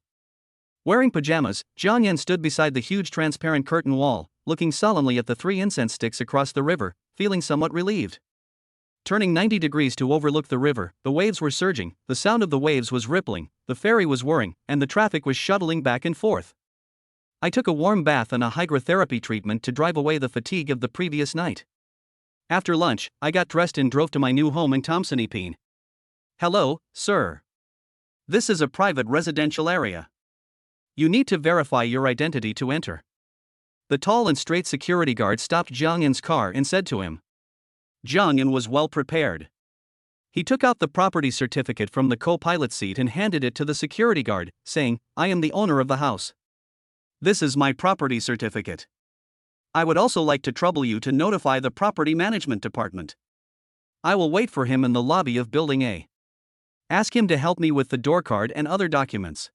Speaker 1: Wearing pajamas, Jiang Yan stood beside the huge transparent curtain wall, looking solemnly at the 3 incense sticks across the river, feeling somewhat relieved. Turning 90 degrees to overlook the river, the waves were surging, the sound of the waves was rippling, the ferry was whirring, and the traffic was shuttling back and forth. I took a warm bath and a hydrotherapy treatment to drive away the fatigue of the previous night. After lunch, I got dressed and drove to my new home in Tomsanipin. Hello, sir. This is a private residential area. You need to verify your identity to enter. The tall and straight security guard stopped Jiang Yan's car and said to him. Jiang Yan was well prepared. He took out the property certificate from the co-pilot seat and handed it to the security guard, saying, "I am the owner of the house. This is my property certificate. I would also like to trouble you to notify the property management department. I will wait for him in the lobby of Building A. Ask him to help me with the door card and other documents."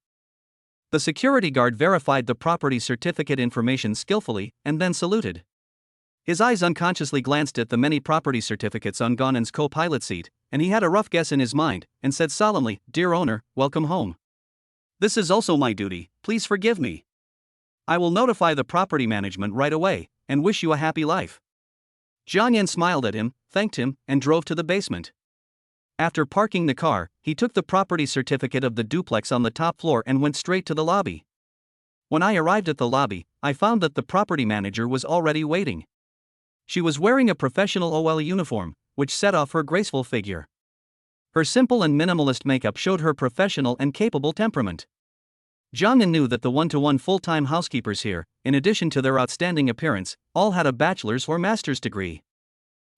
Speaker 1: The security guard verified the property certificate information skillfully and then saluted. His eyes unconsciously glanced at the many property certificates on Gonan's co-pilot seat, and he had a rough guess in his mind, and said solemnly, "Dear owner, welcome home. This is also my duty, please forgive me. I will notify the property management right away, and wish you a happy life." Jiang Yan smiled at him, thanked him, and drove to the basement. After parking the car, he took the property certificate of the duplex on the top floor and went straight to the lobby. When I arrived at the lobby, I found that the property manager was already waiting. She was wearing a professional OL uniform, which set off her graceful figure. Her simple and minimalist makeup showed her professional and capable temperament. Jiang Yan knew that the one-to-one full-time housekeepers here, in addition to their outstanding appearance, all had a bachelor's or master's degree.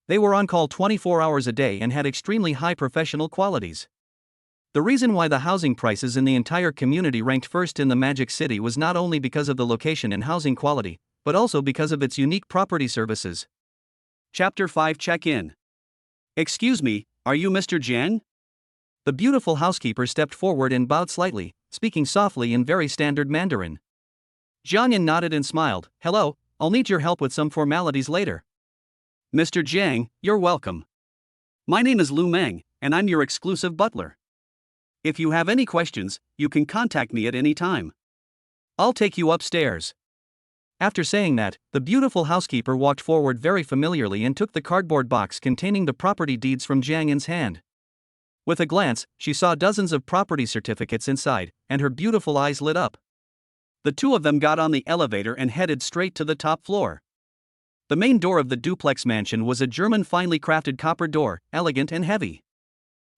Speaker 1: They were on call 24 hours a day and had extremely high professional qualities. The reason why the housing prices in the entire community ranked first in the Magic City was not only because of the location and housing quality, but also because of its unique property services. Chapter 5 Check-in. Excuse me, are you Mr. Jiang? The beautiful housekeeper stepped forward and bowed slightly, speaking softly in very standard Mandarin. Jiang Yan nodded and smiled. Hello, I'll need your help with some formalities later. Mr. Jiang, you're welcome. My name is Lu Meng, and I'm your exclusive butler. If you have any questions, you can contact me at any time. I'll take you upstairs. After saying that, the beautiful housekeeper walked forward very familiarly and took the cardboard box containing the property deeds from Jiang Yan's hand. With a glance, she saw dozens of property certificates inside, and her beautiful eyes lit up. The two of them got on the elevator and headed straight to the top floor. The main door of the duplex mansion was a German finely crafted copper door, elegant and heavy.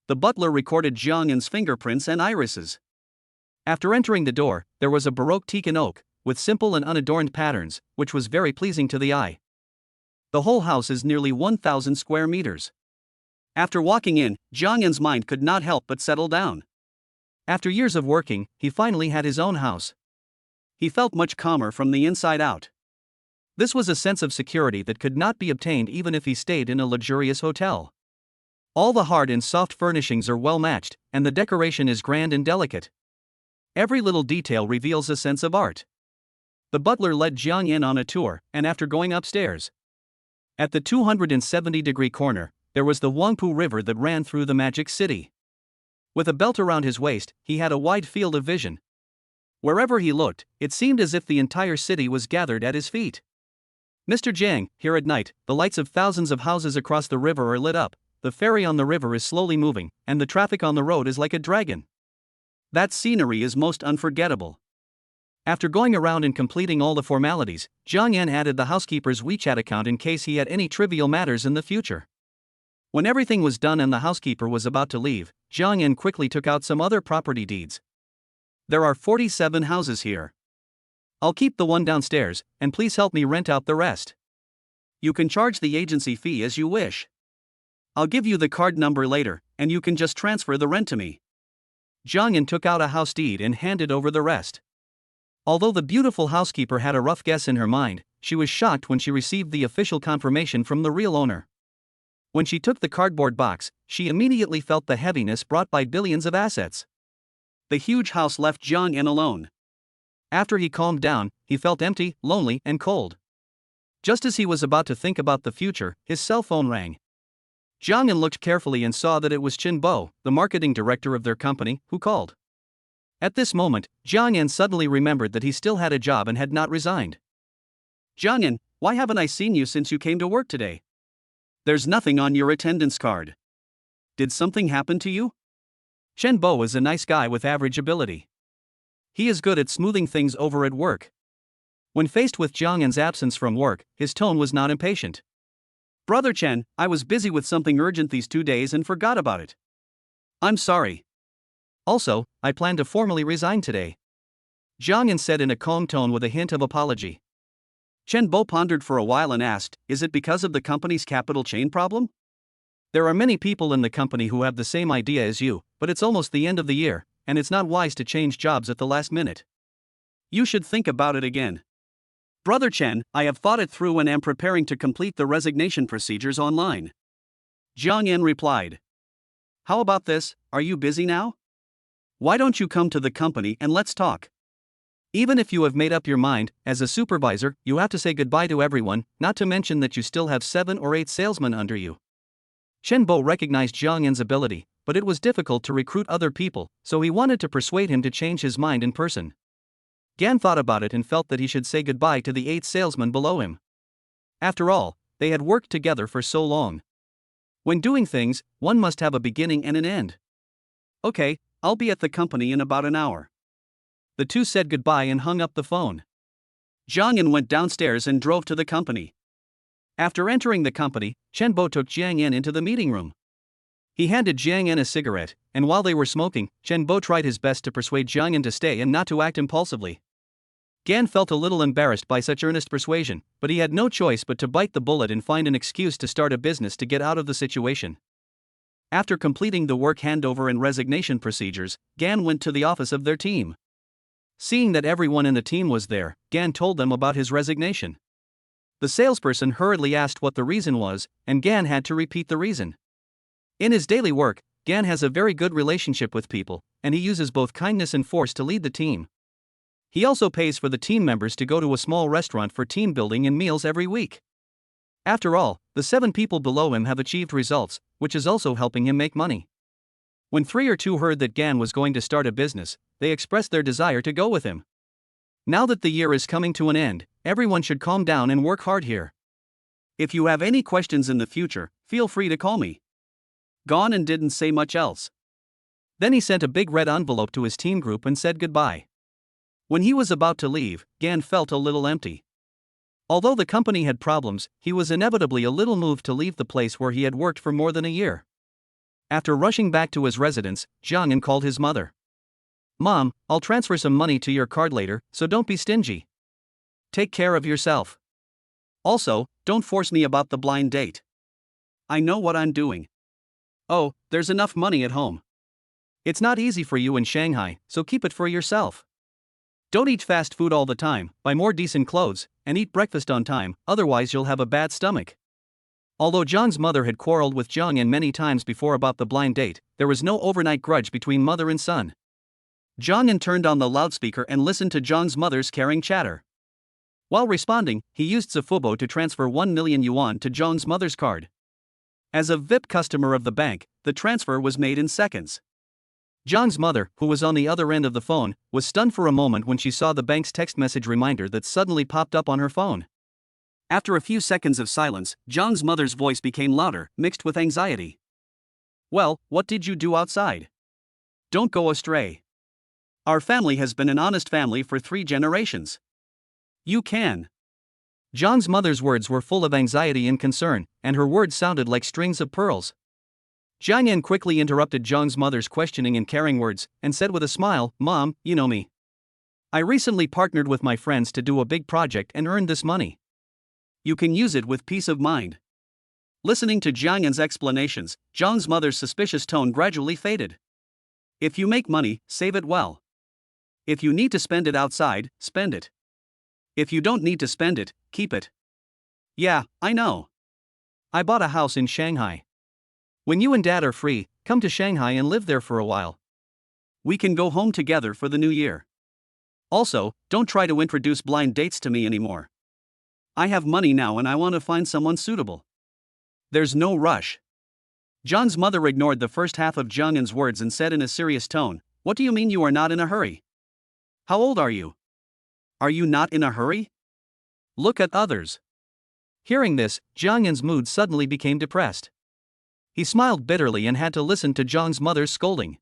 Speaker 1: The butler recorded Jiang Yan's fingerprints and irises. After entering the door, there was a Baroque teak and oak, with simple and unadorned patterns, which was very pleasing to the eye. The whole house is nearly 1,000 square meters. After walking in, Jiang Yan's mind could not help but settle down. After years of working, he finally had his own house. He felt much calmer from the inside out. This was a sense of security that could not be obtained even if he stayed in a luxurious hotel. All the hard and soft furnishings are well matched, and the decoration is grand and delicate. Every little detail reveals a sense of art. The butler led Jiang in on a tour, and after going upstairs, at the 270-degree corner, there was the Huangpu River that ran through the magic city. With a belt around his waist, he had a wide field of vision. Wherever he looked, it seemed as if the entire city was gathered at his feet. Mr. Jiang, here at night, the lights of thousands of houses across the river are lit up, the ferry on the river is slowly moving, and the traffic on the road is like a dragon. That scenery is most unforgettable. After going around and completing all the formalities, Jiang Yan added the housekeeper's WeChat account in case he had any trivial matters in the future. When everything was done and the housekeeper was about to leave, Jiang Yan quickly took out some other property deeds. There are 47 houses here. I'll keep the one downstairs, and please help me rent out the rest. You can charge the agency fee as you wish. I'll give you the card number later, and you can just transfer the rent to me. Jiang Yan took out a house deed and handed over the rest. Although the beautiful housekeeper had a rough guess in her mind, she was shocked when she received the official confirmation from the real owner. When she took the cardboard box, she immediately felt the heaviness brought by billions of assets. The huge house left Jiang Yan alone. After he calmed down, he felt empty, lonely, and cold. Just as he was about to think about the future, his cell phone rang. Jiang Yan looked carefully and saw that it was Chen Bo, the marketing director of their company, who called. At this moment, Jiang Yan suddenly remembered that he still had a job and had not resigned. Jiang Yan, why haven't I seen you since you came to work today? There's nothing on your attendance card. Did something happen to you? Chen Bo is a nice guy with average ability. He is good at smoothing things over at work. When faced with Jiang Yan's absence from work, his tone was not impatient. Brother Chen, I was busy with something urgent these 2 days and forgot about it. I'm sorry. Also, I plan to formally resign today. Jiang Yan said in a calm tone with a hint of apology. Chen Bo pondered for a while and asked, is it because of the company's capital chain problem? There are many people in the company who have the same idea as you, but it's almost the end of the year, and it's not wise to change jobs at the last minute. You should think about it again. Brother Chen, I have thought it through and am preparing to complete the resignation procedures online. Jiang Yan replied. How about this, are you busy now? Why don't you come to the company and let's talk? Even if you have made up your mind, as a supervisor, you have to say goodbye to everyone, not to mention that you still have 7 or 8 salesmen under you. Chen Bo recognized Jiang Yan's ability, but it was difficult to recruit other people, so he wanted to persuade him to change his mind in person. Gan thought about it and felt that he should say goodbye to the 8 salesmen below him. After all, they had worked together for so long. When doing things, one must have a beginning and an end. Okay, I'll be at the company in about an hour. The two said goodbye and hung up the phone. Jiang Yan went downstairs and drove to the company. After entering the company, Chen Bo took Jiang Yan into the meeting room. He handed Jiang Yan a cigarette, and while they were smoking, Chen Bo tried his best to persuade Jiang Yan to stay and not to act impulsively. Gan felt a little embarrassed by such earnest persuasion, but he had no choice but to bite the bullet and find an excuse to start a business to get out of the situation. After completing the work handover and resignation procedures, Gan went to the office of their team. Seeing that everyone in the team was there, Gan told them about his resignation. The salesperson hurriedly asked what the reason was, and Gan had to repeat the reason. In his daily work, Gan has a very good relationship with people, and he uses both kindness and force to lead the team. He also pays for the team members to go to a small restaurant for team building and meals every week. After all, the 7 people below him have achieved results, which is also helping him make money. When 3 or 2 heard that Gan was going to start a business, they expressed their desire to go with him. Now that the year is coming to an end, everyone should calm down and work hard here. If you have any questions in the future, feel free to call me. Gone and didn't say much else. Then he sent a big red envelope to his team group and said goodbye. When he was about to leave, Gan felt a little empty. Although the company had problems, he was inevitably a little moved to leave the place where he had worked for more than a year. After rushing back to his residence, Jiang Yan called his mother. Mom, I'll transfer some money to your card later, so don't be stingy. Take care of yourself. Also, don't force me about the blind date. I know what I'm doing. Oh, there's enough money at home. It's not easy for you in Shanghai, so keep it for yourself. Don't eat fast food all the time, buy more decent clothes, and eat breakfast on time, otherwise you'll have a bad stomach. Although Zhang's mother had quarreled with Zhang Yan many times before about the blind date, there was no overnight grudge between mother and son. Zhang Yan turned on the loudspeaker and listened to Zhang's mother's caring chatter. While responding, he used Zafubo to transfer 1 million yuan to Zhang's mother's card. As a VIP customer of the bank, the transfer was made in seconds. Zhang's mother, who was on the other end of the phone, was stunned for a moment when she saw the bank's text message reminder that suddenly popped up on her phone. After a few seconds of silence, Zhang's mother's voice became louder, mixed with anxiety. "Well, what did you do outside? Don't go astray. Our family has been an honest family for 3 generations. You can." Zhang's mother's words were full of anxiety and concern, and her words sounded like strings of pearls. Zhang Yan quickly interrupted Zhang's mother's questioning and caring words, and said with a smile, "Mom, you know me. I recently partnered with my friends to do a big project and earned this money. You can use it with peace of mind." Listening to Zhang Yan's explanations, Zhang's mother's suspicious tone gradually faded. "If you make money, save it well. If you need to spend it outside, spend it. If you don't need to spend it, keep it. Yeah, I know. I bought a house in Shanghai. When you and Dad are free, come to Shanghai and live there for a while. We can go home together for the new year. Also, don't try to introduce blind dates to me anymore. I have money now and I want to find someone suitable. There's no rush." Zhang's mother ignored the first half of Zhang Yan's words and said in a serious tone, "What do you mean you are not in a hurry? How old are you? Are you not in a hurry? Look at others." Hearing this, Zhang Yan's mood suddenly became depressed. He smiled bitterly and had to listen to Zhang's mother's scolding.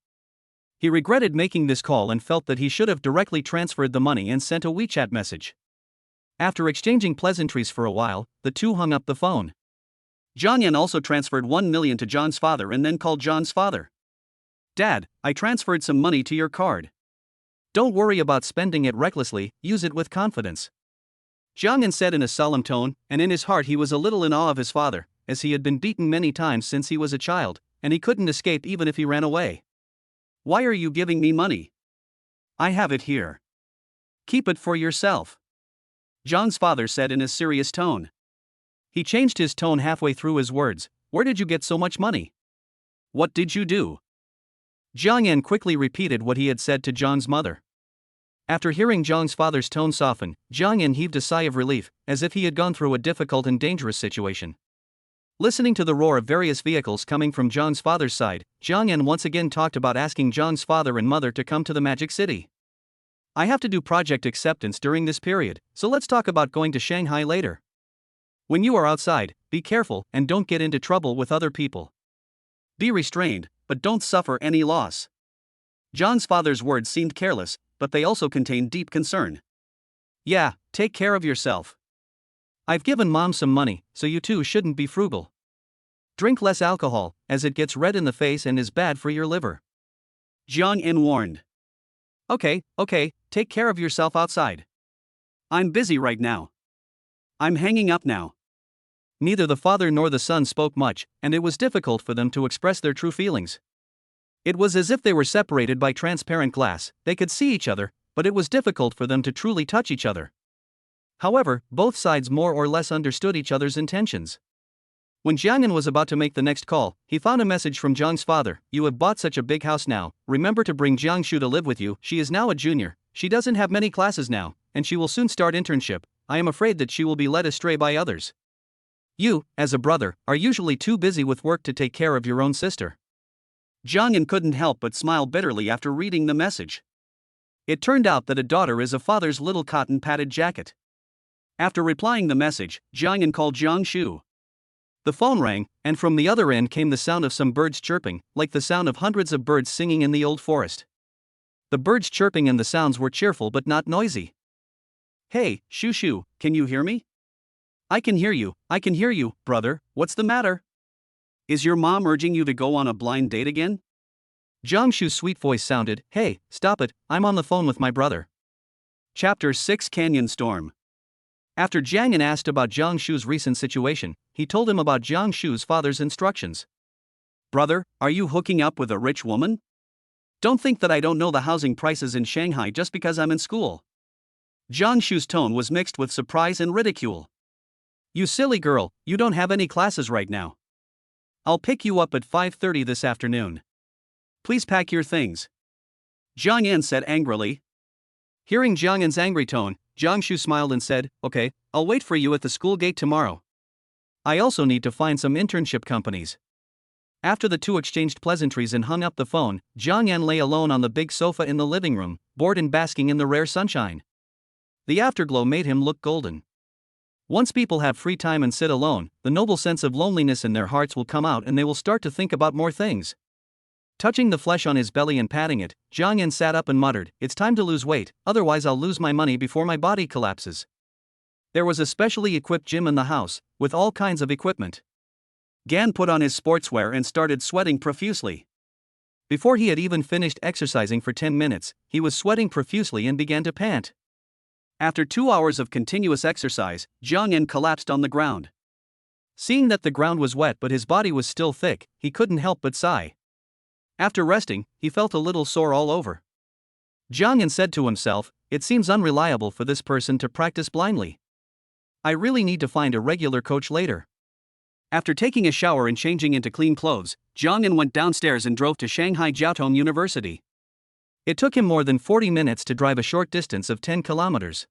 Speaker 1: He regretted making this call and felt that he should have directly transferred the money and sent a WeChat message. After exchanging pleasantries for a while, the two hung up the phone. Zhang Yan also transferred 1 million to Zhang's father and then called Zhang's father. "Dad, I transferred some money to your card. Don't worry about spending it recklessly, use it with confidence." Zhang Yan said in a solemn tone, and in his heart he was a little in awe of his father, as he had been beaten many times since he was a child, and he couldn't escape even if he ran away. "Why are you giving me money? I have it here. Keep it for yourself," Zhang's father said in a serious tone. He changed his tone halfway through his words. "Where did you get so much money? What did you do?" Zhang Yan quickly repeated what he had said to Zhang's mother. After hearing Zhang's father's tone soften, Zhang Yan heaved a sigh of relief, as if he had gone through a difficult and dangerous situation. Listening to the roar of various vehicles coming from Zhang's father's side, Zhang Yan once again talked about asking Zhang's father and mother to come to the Magic City. "I have to do project acceptance during this period, so let's talk about going to Shanghai later. When you are outside, be careful and don't get into trouble with other people. Be restrained, but don't suffer any loss." Zhang's father's words seemed careless, but they also contained deep concern. "Yeah, take care of yourself. I've given Mom some money, so you too shouldn't be frugal. Drink less alcohol, as it gets red in the face and is bad for your liver," Zhang Yan warned. Okay, take care of yourself outside. I'm busy right now. I'm hanging up now." Neither the father nor the son spoke much, and it was difficult for them to express their true feelings. It was as if they were separated by transparent glass. They could see each other, but it was difficult for them to truly touch each other. However, both sides more or less understood each other's intentions. When Zhang Yan was about to make the next call, he found a message from Zhang's father. "You have bought such a big house now, remember to bring Jiang Shu to live with you. She is now a junior, she doesn't have many classes now, and she will soon start internship. I am afraid that she will be led astray by others. You, as a brother, are usually too busy with work to take care of your own sister." Zhang Yan couldn't help but smile bitterly after reading the message. It turned out that a daughter is a father's little cotton padded jacket. After replying the message, Zhang Yan called Jiang Shu. The phone rang, and from the other end came the sound of some birds chirping, like the sound of hundreds of birds singing in the old forest. The birds chirping and the sounds were cheerful but not noisy. "Hey, Shu, can you hear me?" I can hear you, brother, what's the matter? Is your mom urging you to go on a blind date again?" Jiang Shu's sweet voice sounded. "Hey, stop it, I'm on the phone with my brother." Chapter 6 Canyon Storm. After Zhang Yan asked about Jiang Shu's recent situation, he told him about Jiang Shu's father's instructions. "Brother, are you hooking up with a rich woman? Don't think that I don't know the housing prices in Shanghai just because I'm in school." Jiang Shu's tone was mixed with surprise and ridicule. You silly girl, you don't have any classes right now. I'll pick you up at 5:30 this afternoon. Please pack your things. Jiang Yan said angrily. Hearing Jiang Yan's angry tone, Jiang Shu smiled and said, Okay, I'll wait for you at the school gate tomorrow. I also need to find some internship companies. After the two exchanged pleasantries and hung up the phone, Jiang Yan lay alone on the big sofa in the living room, bored and basking in the rare sunshine. The afterglow made him look golden. Once people have free time and sit alone, the noble sense of loneliness in their hearts will come out and they will start to think about more things. Touching the flesh on his belly and patting it, Jiang Yan sat up and muttered, It's time to lose weight, otherwise I'll lose my money before my body collapses. There was a specially equipped gym in the house, with all kinds of equipment. Gan put on his sportswear and started sweating profusely. Before he had even finished exercising for 10 minutes, he was sweating profusely and began to pant. After 2 hours of continuous exercise, Jiang Yan collapsed on the ground. Seeing that the ground was wet but his body was still thick, he couldn't help but sigh. After resting, he felt a little sore all over. Jiang Yan said to himself, It seems unreliable for this person to practice blindly. I really need to find a regular coach later. After taking a shower and changing into clean clothes, Jiang Yan went downstairs and drove to Shanghai Jiaotong University. It took him more than 40 minutes to drive a short distance of 10 kilometers.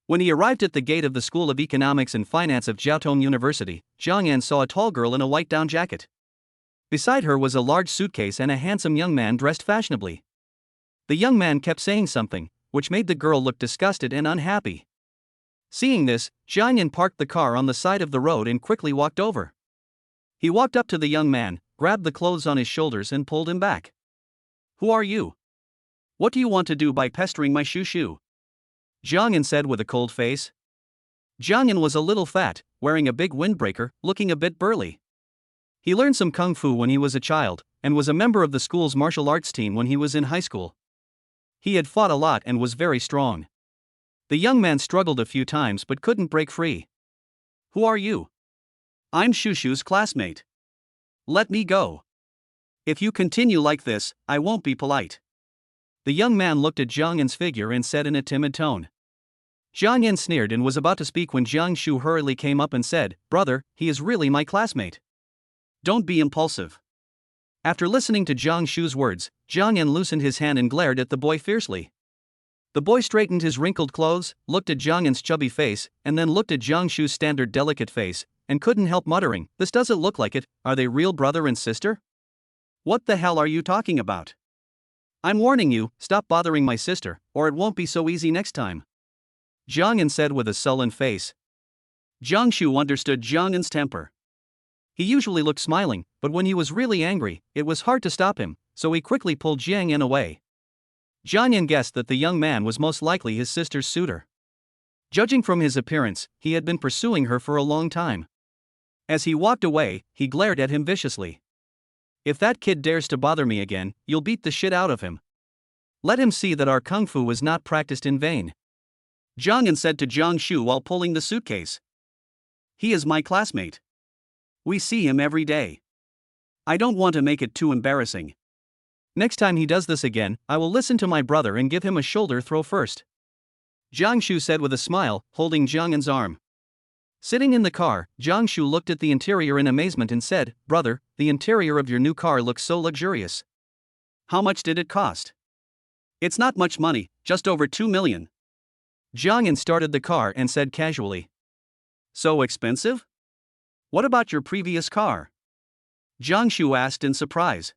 Speaker 1: When he arrived at the gate of the School of Economics and Finance of Jiaotong University, Jiang Yan saw a tall girl in a white down jacket. Beside her was a large suitcase and a handsome young man dressed fashionably. The young man kept saying something, which made the girl look disgusted and unhappy. Seeing this, Jiang Yan parked the car on the side of the road and quickly walked over. He walked up to the young man, grabbed the clothes on his shoulders and pulled him back. Who are you? What do you want to do by pestering my shushu? Jiang Yan said with a cold face. Jiang Yan was a little fat, wearing a big windbreaker, looking a bit burly. He learned some kung fu when he was a child, and was a member of the school's martial arts team when he was in high school. He had fought a lot and was very strong. The young man struggled a few times but couldn't break free. Who are you? I'm Shushu's classmate. Let me go. If you continue like this, I won't be polite. The young man looked at Jiang Yan's figure and said in a timid tone. Jiang Yan sneered and was about to speak when Jiang Shu hurriedly came up and said, Brother, he is really my classmate. Don't be impulsive. After listening to Jiang Shu's words, Jiang Yan loosened his hand and glared at the boy fiercely. The boy straightened his wrinkled clothes, looked at Jiang Yan's chubby face, and then looked at Jiang Shu's standard delicate face, and couldn't help muttering, This doesn't look like it, are they real brother and sister? What the hell are you talking about? I'm warning you, stop bothering my sister, or it won't be so easy next time. Jiang Yan said with a sullen face. Jiang Shu understood Jiang Yan's temper. He usually looked smiling, but when he was really angry, it was hard to stop him, so he quickly pulled Jiang Yan away. Jiang Yan guessed that the young man was most likely his sister's suitor. Judging from his appearance, he had been pursuing her for a long time. As he walked away, he glared at him viciously. If that kid dares to bother me again, you'll beat the shit out of him. Let him see that our kung fu was not practiced in vain. Jiang Yan said to Jiang Shu while pulling the suitcase. He is my classmate. We see him every day. I don't want to make it too embarrassing. Next time he does this again, I will listen to my brother and give him a shoulder throw first. Jiang Shu said with a smile, holding Jiang Yan's arm. Sitting in the car, Jiang Shu looked at the interior in amazement and said, Brother, the interior of your new car looks so luxurious. How much did it cost? It's not much money, just over 2 million. Jiang Yan started the car and said casually. So expensive? What about your previous car? Jiang Shu asked in surprise.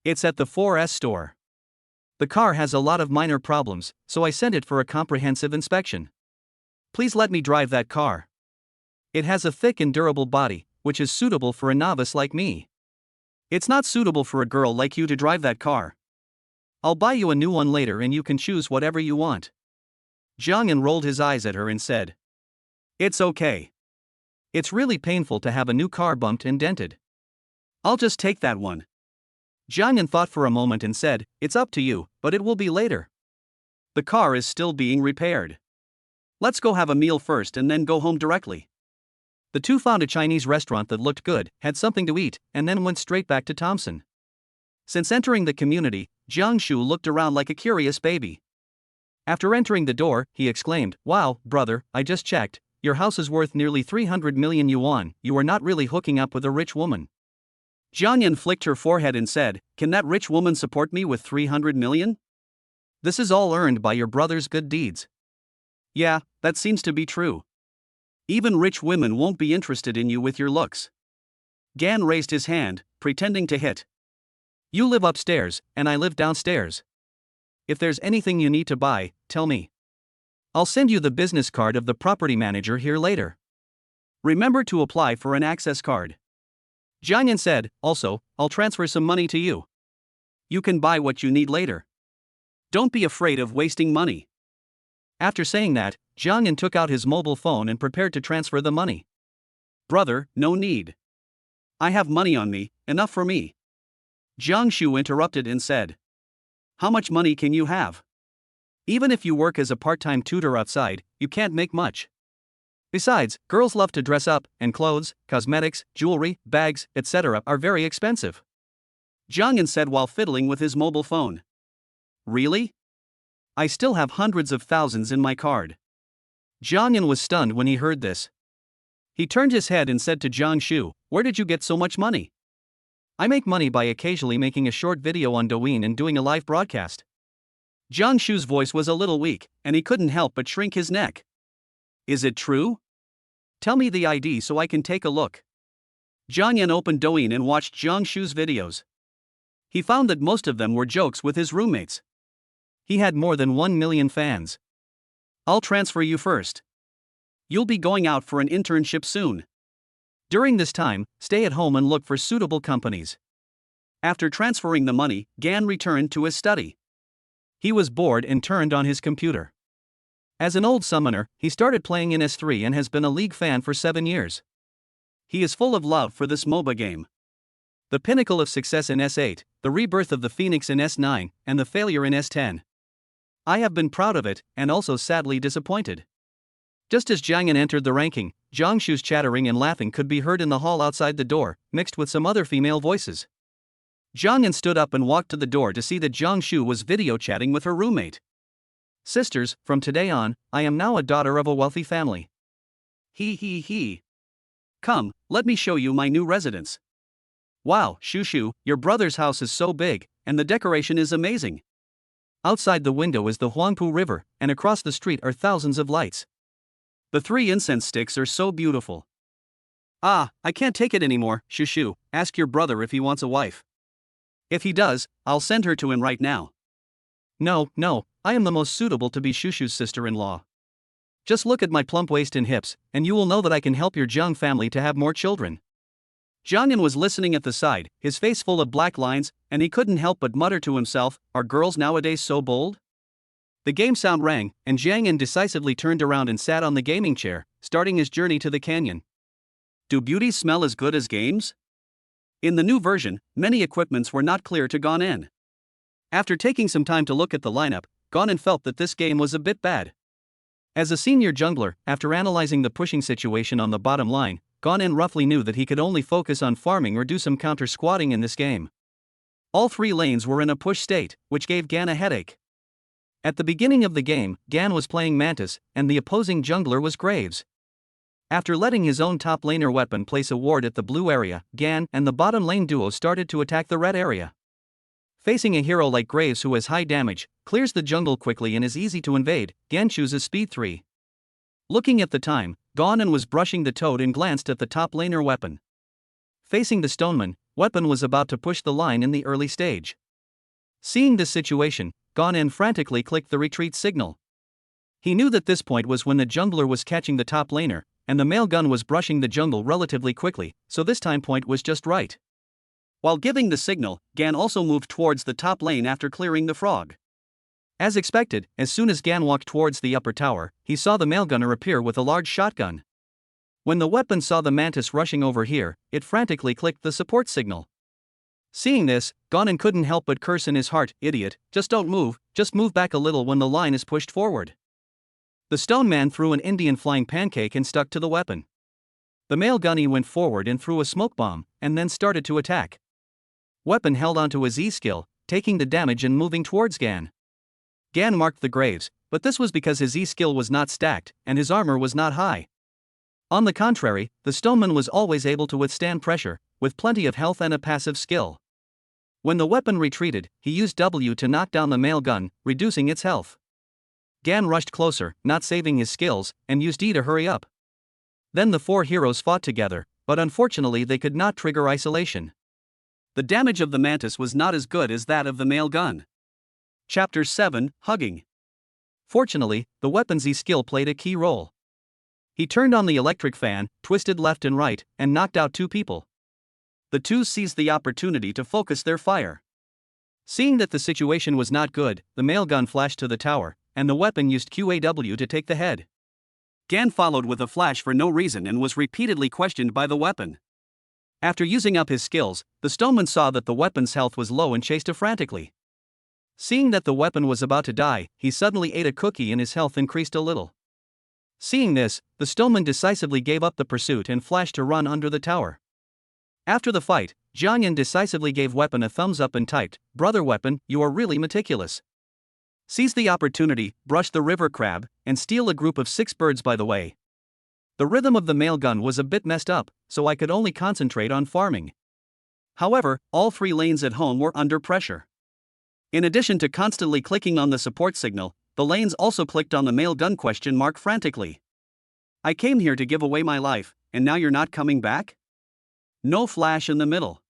Speaker 1: It's at the 4S store. The car has a lot of minor problems, so I sent it for a comprehensive inspection. Please let me drive that car. It has a thick and durable body, which is suitable for a novice like me. It's not suitable for a girl like you to drive that car. I'll buy you a new one later and you can choose whatever you want. Jiang Yan rolled his eyes at her and said. It's okay. It's really painful to have a new car bumped and dented. I'll just take that one. Jiang Yan thought for a moment and said, It's up to you, but it will be later. The car is still being repaired. Let's go have a meal first and then go home directly. The two found a Chinese restaurant that looked good, had something to eat, and then went straight back to Thompson. Since entering the community, Jiang Shu looked around like a curious baby. After entering the door, he exclaimed, Wow, brother, I just checked, your house is worth nearly 300 million yuan, you are not really hooking up with a rich woman. Jiangyan flicked her forehead and said, can that rich woman support me with 300 million? This is all earned by your brother's good deeds. Yeah, that seems to be true. Even rich women won't be interested in you with your looks. Gan raised his hand, pretending to hit. You live upstairs, and I live downstairs. If there's anything you need to buy, tell me. I'll send you the business card of the property manager here later. Remember to apply for an access card. Jiangyan said, also, I'll transfer some money to you. You can buy what you need later. Don't be afraid of wasting money. After saying that, Jiangyan took out his mobile phone and prepared to transfer the money. Brother, no need. I have money on me, enough for me. Jiang Shu interrupted and said, how much money can you have? Even if you work as a part-time tutor outside, you can't make much. Besides, girls love to dress up, and clothes, cosmetics, jewelry, bags, etc. are very expensive. Jiangyan said while fiddling with his mobile phone. Really? I still have hundreds of thousands in my card. Jiangyan was stunned when he heard this. He turned his head and said to Jiang Shu, where did you get so much money? I make money by occasionally making a short video on Douyin and doing a live broadcast. Jiang Shu's voice was a little weak, and he couldn't help but shrink his neck. Is it true? Tell me the ID so I can take a look. Jiangyan opened Douyin and watched Jiang Shu's videos. He found that most of them were jokes with his roommates. He had more than 1 million fans. I'll transfer you first. You'll be going out for an internship soon. During this time, stay at home and look for suitable companies. After transferring the money, Gan returned to his study. He was bored and turned on his computer. As an old summoner, he started playing in S3 and has been a League fan for 7 years. He is full of love for this MOBA game. The pinnacle of success in S8, the rebirth of the Phoenix in S9, and the failure in S10. I have been proud of it, and also sadly disappointed. Just as Jiangyan entered the ranking, Jiang Shu's chattering and laughing could be heard in the hall outside the door, mixed with some other female voices. Jiangyan stood up and walked to the door to see that Jiang Shu was video chatting with her roommate. Sisters, from today on, I am now a daughter of a wealthy family. He. Come, let me show you my new residence. Wow, Shu, your brother's house is so big, and the decoration is amazing. Outside the window is the Huangpu River, and across the street are thousands of lights. The 3 incense sticks are so beautiful. Ah, I can't take it anymore, Shu, ask your brother if he wants a wife. If he does, I'll send her to him right now. No, I am the most suitable to be Shushu's sister-in-law. Just look at my plump waist and hips, and you will know that I can help your Jiang family to have more children. Jiangyan was listening at the side, his face full of black lines, and he couldn't help but mutter to himself, are girls nowadays so bold? The game sound rang, and Jiangyan decisively turned around and sat on the gaming chair, starting his journey to the canyon. Do beauties smell as good as games? In the new version, many equipments were not clear to Ganen. After taking some time to look at the lineup, Ganen felt that this game was a bit bad. As a senior jungler, after analyzing the pushing situation on the bottom line, Ganen roughly knew that he could only focus on farming or do some counter-squatting in this game. All 3 lanes were in a push state, which gave Gan a headache. At the beginning of the game, Gan was playing Mantis, and the opposing jungler was Graves. After letting his own top laner weapon place a ward at the blue area, Gan and the bottom lane duo started to attack the red area. Facing a hero like Graves who has high damage, clears the jungle quickly and is easy to invade, Gan chooses speed 3. Looking at the time, Ganen was brushing the toad and glanced at the top laner weapon. Facing the stoneman, weapon was about to push the line in the early stage. Seeing this situation, Ganen frantically clicked the retreat signal. He knew that this point was when the jungler was catching the top laner, and the male gun was brushing the jungle relatively quickly, so this time point was just right. While giving the signal, Gan also moved towards the top lane after clearing the frog. As expected, as soon as Gan walked towards the upper tower, he saw the male gunner appear with a large shotgun. When the weapon saw the mantis rushing over here, it frantically clicked the support signal. Seeing this, Ganen couldn't help but curse in his heart, idiot, just don't move, just move back a little when the line is pushed forward. The stone man threw an Indian flying pancake and stuck to the weapon. The male gunny went forward and threw a smoke bomb, and then started to attack. Weapon held onto his E-skill, taking the damage and moving towards Gan. Gan marked the Graves, but this was because his E-skill was not stacked, and his armor was not high. On the contrary, the stoneman was always able to withstand pressure, with plenty of health and a passive skill. When the weapon retreated, he used W to knock down the male gun, reducing its health. Gan rushed closer, not saving his skills, and used E to hurry up. Then the four heroes fought together, but unfortunately they could not trigger isolation. The damage of the mantis was not as good as that of the male gun. Chapter 7, Hugging. Fortunately, the weapon's E skill played a key role. He turned on the electric fan, twisted left and right, and knocked out two people. The two seized the opportunity to focus their fire. Seeing that the situation was not good, the male gun flashed to the tower, and the weapon used QAW to take the head. Gan followed with a flash for no reason and was repeatedly questioned by the weapon. After using up his skills, the stoneman saw that the weapon's health was low and chased it frantically. Seeing that the weapon was about to die, he suddenly ate a cookie and his health increased a little. Seeing this, the stoneman decisively gave up the pursuit and flashed to run under the tower. After the fight, Jiangyan decisively gave Weapon a thumbs up and typed, "Brother Weapon, you are really meticulous. Seize the opportunity, brush the river crab, and steal a group of 6 birds by the way." The rhythm of the male gun was a bit messed up, so I could only concentrate on farming. However, all 3 lanes at home were under pressure. In addition to constantly clicking on the support signal, the lanes also clicked on the male gun frantically. "I came here to give away my life, and now you're not coming back?" No flash in the middle.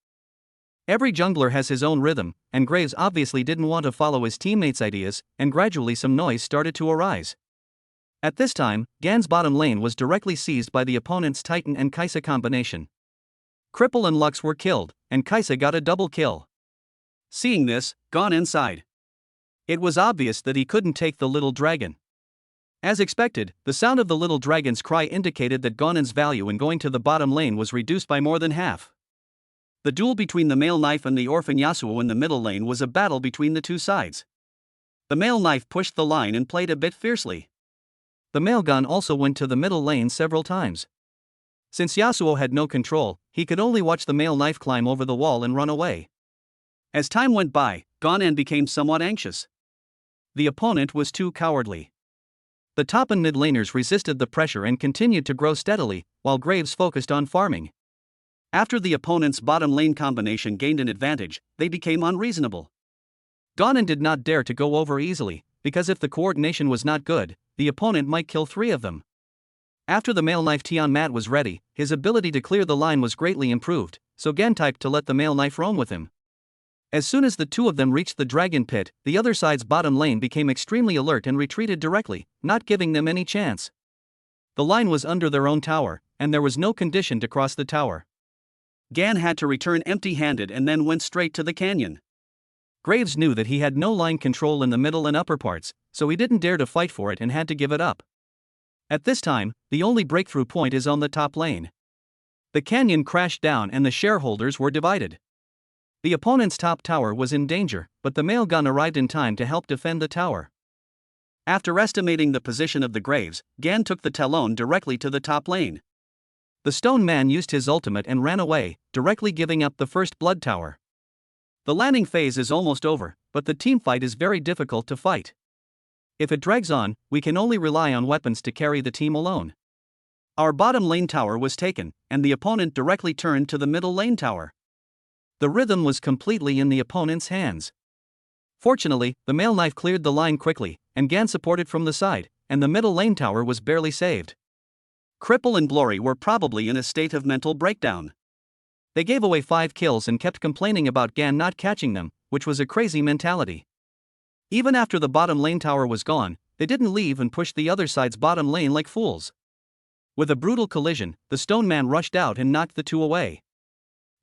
Speaker 1: Every jungler has his own rhythm, and Graves obviously didn't want to follow his teammates' ideas, and gradually some noise started to arise. At this time, Gan's bottom lane was directly seized by the opponent's Titan and Kaisa combination. Cripple and Lux were killed, and Kaisa got a double kill. Seeing this, Gan inside. It was obvious that he couldn't take the little dragon. As expected, the sound of the little dragon's cry indicated that Gonan's value in going to the bottom lane was reduced by more than half. The duel between the male knife and the orphan Yasuo in the middle lane was a battle between the two sides. The male knife pushed the line and played a bit fiercely. The male gun also went to the middle lane several times. Since Yasuo had no control, he could only watch the male knife climb over the wall and run away. As time went by, Gonan became somewhat anxious. The opponent was too cowardly. The top and mid laners resisted the pressure and continued to grow steadily, while Graves focused on farming. After the opponent's bottom lane combination gained an advantage, they became unreasonable. Gonan did not dare to go over easily, because if the coordination was not good, the opponent might kill 3 of them. After the male knife Tiamat was ready, his ability to clear the line was greatly improved, so Gan typed to let the male knife roam with him. As soon as the 2 of them reached the dragon pit, the other side's bottom lane became extremely alert and retreated directly, not giving them any chance. The line was under their own tower, and there was no condition to cross the tower. Gan had to return empty-handed and then went straight to the canyon. Graves knew that he had no line control in the middle and upper parts, so he didn't dare to fight for it and had to give it up. At this time, the only breakthrough point is on the top lane. The canyon crashed down and the shareholders were divided. The opponent's top tower was in danger, but the male gun arrived in time to help defend the tower. After estimating the position of the Graves, Gan took the Talon directly to the top lane. The stone man used his ultimate and ran away, directly giving up the first blood tower. The landing phase is almost over, but the teamfight is very difficult to fight. If it drags on, we can only rely on weapons to carry the team alone. Our bottom lane tower was taken, and the opponent directly turned to the middle lane tower. The rhythm was completely in the opponent's hands. Fortunately, the male knife cleared the line quickly, and Gan supported from the side, and the middle lane tower was barely saved. Cripple and Glory were probably in a state of mental breakdown. They gave away 5 kills and kept complaining about Gan not catching them, which was a crazy mentality. Even after the bottom lane tower was gone, they didn't leave and pushed the other side's bottom lane like fools. With a brutal collision, the stone man rushed out and knocked the 2 away.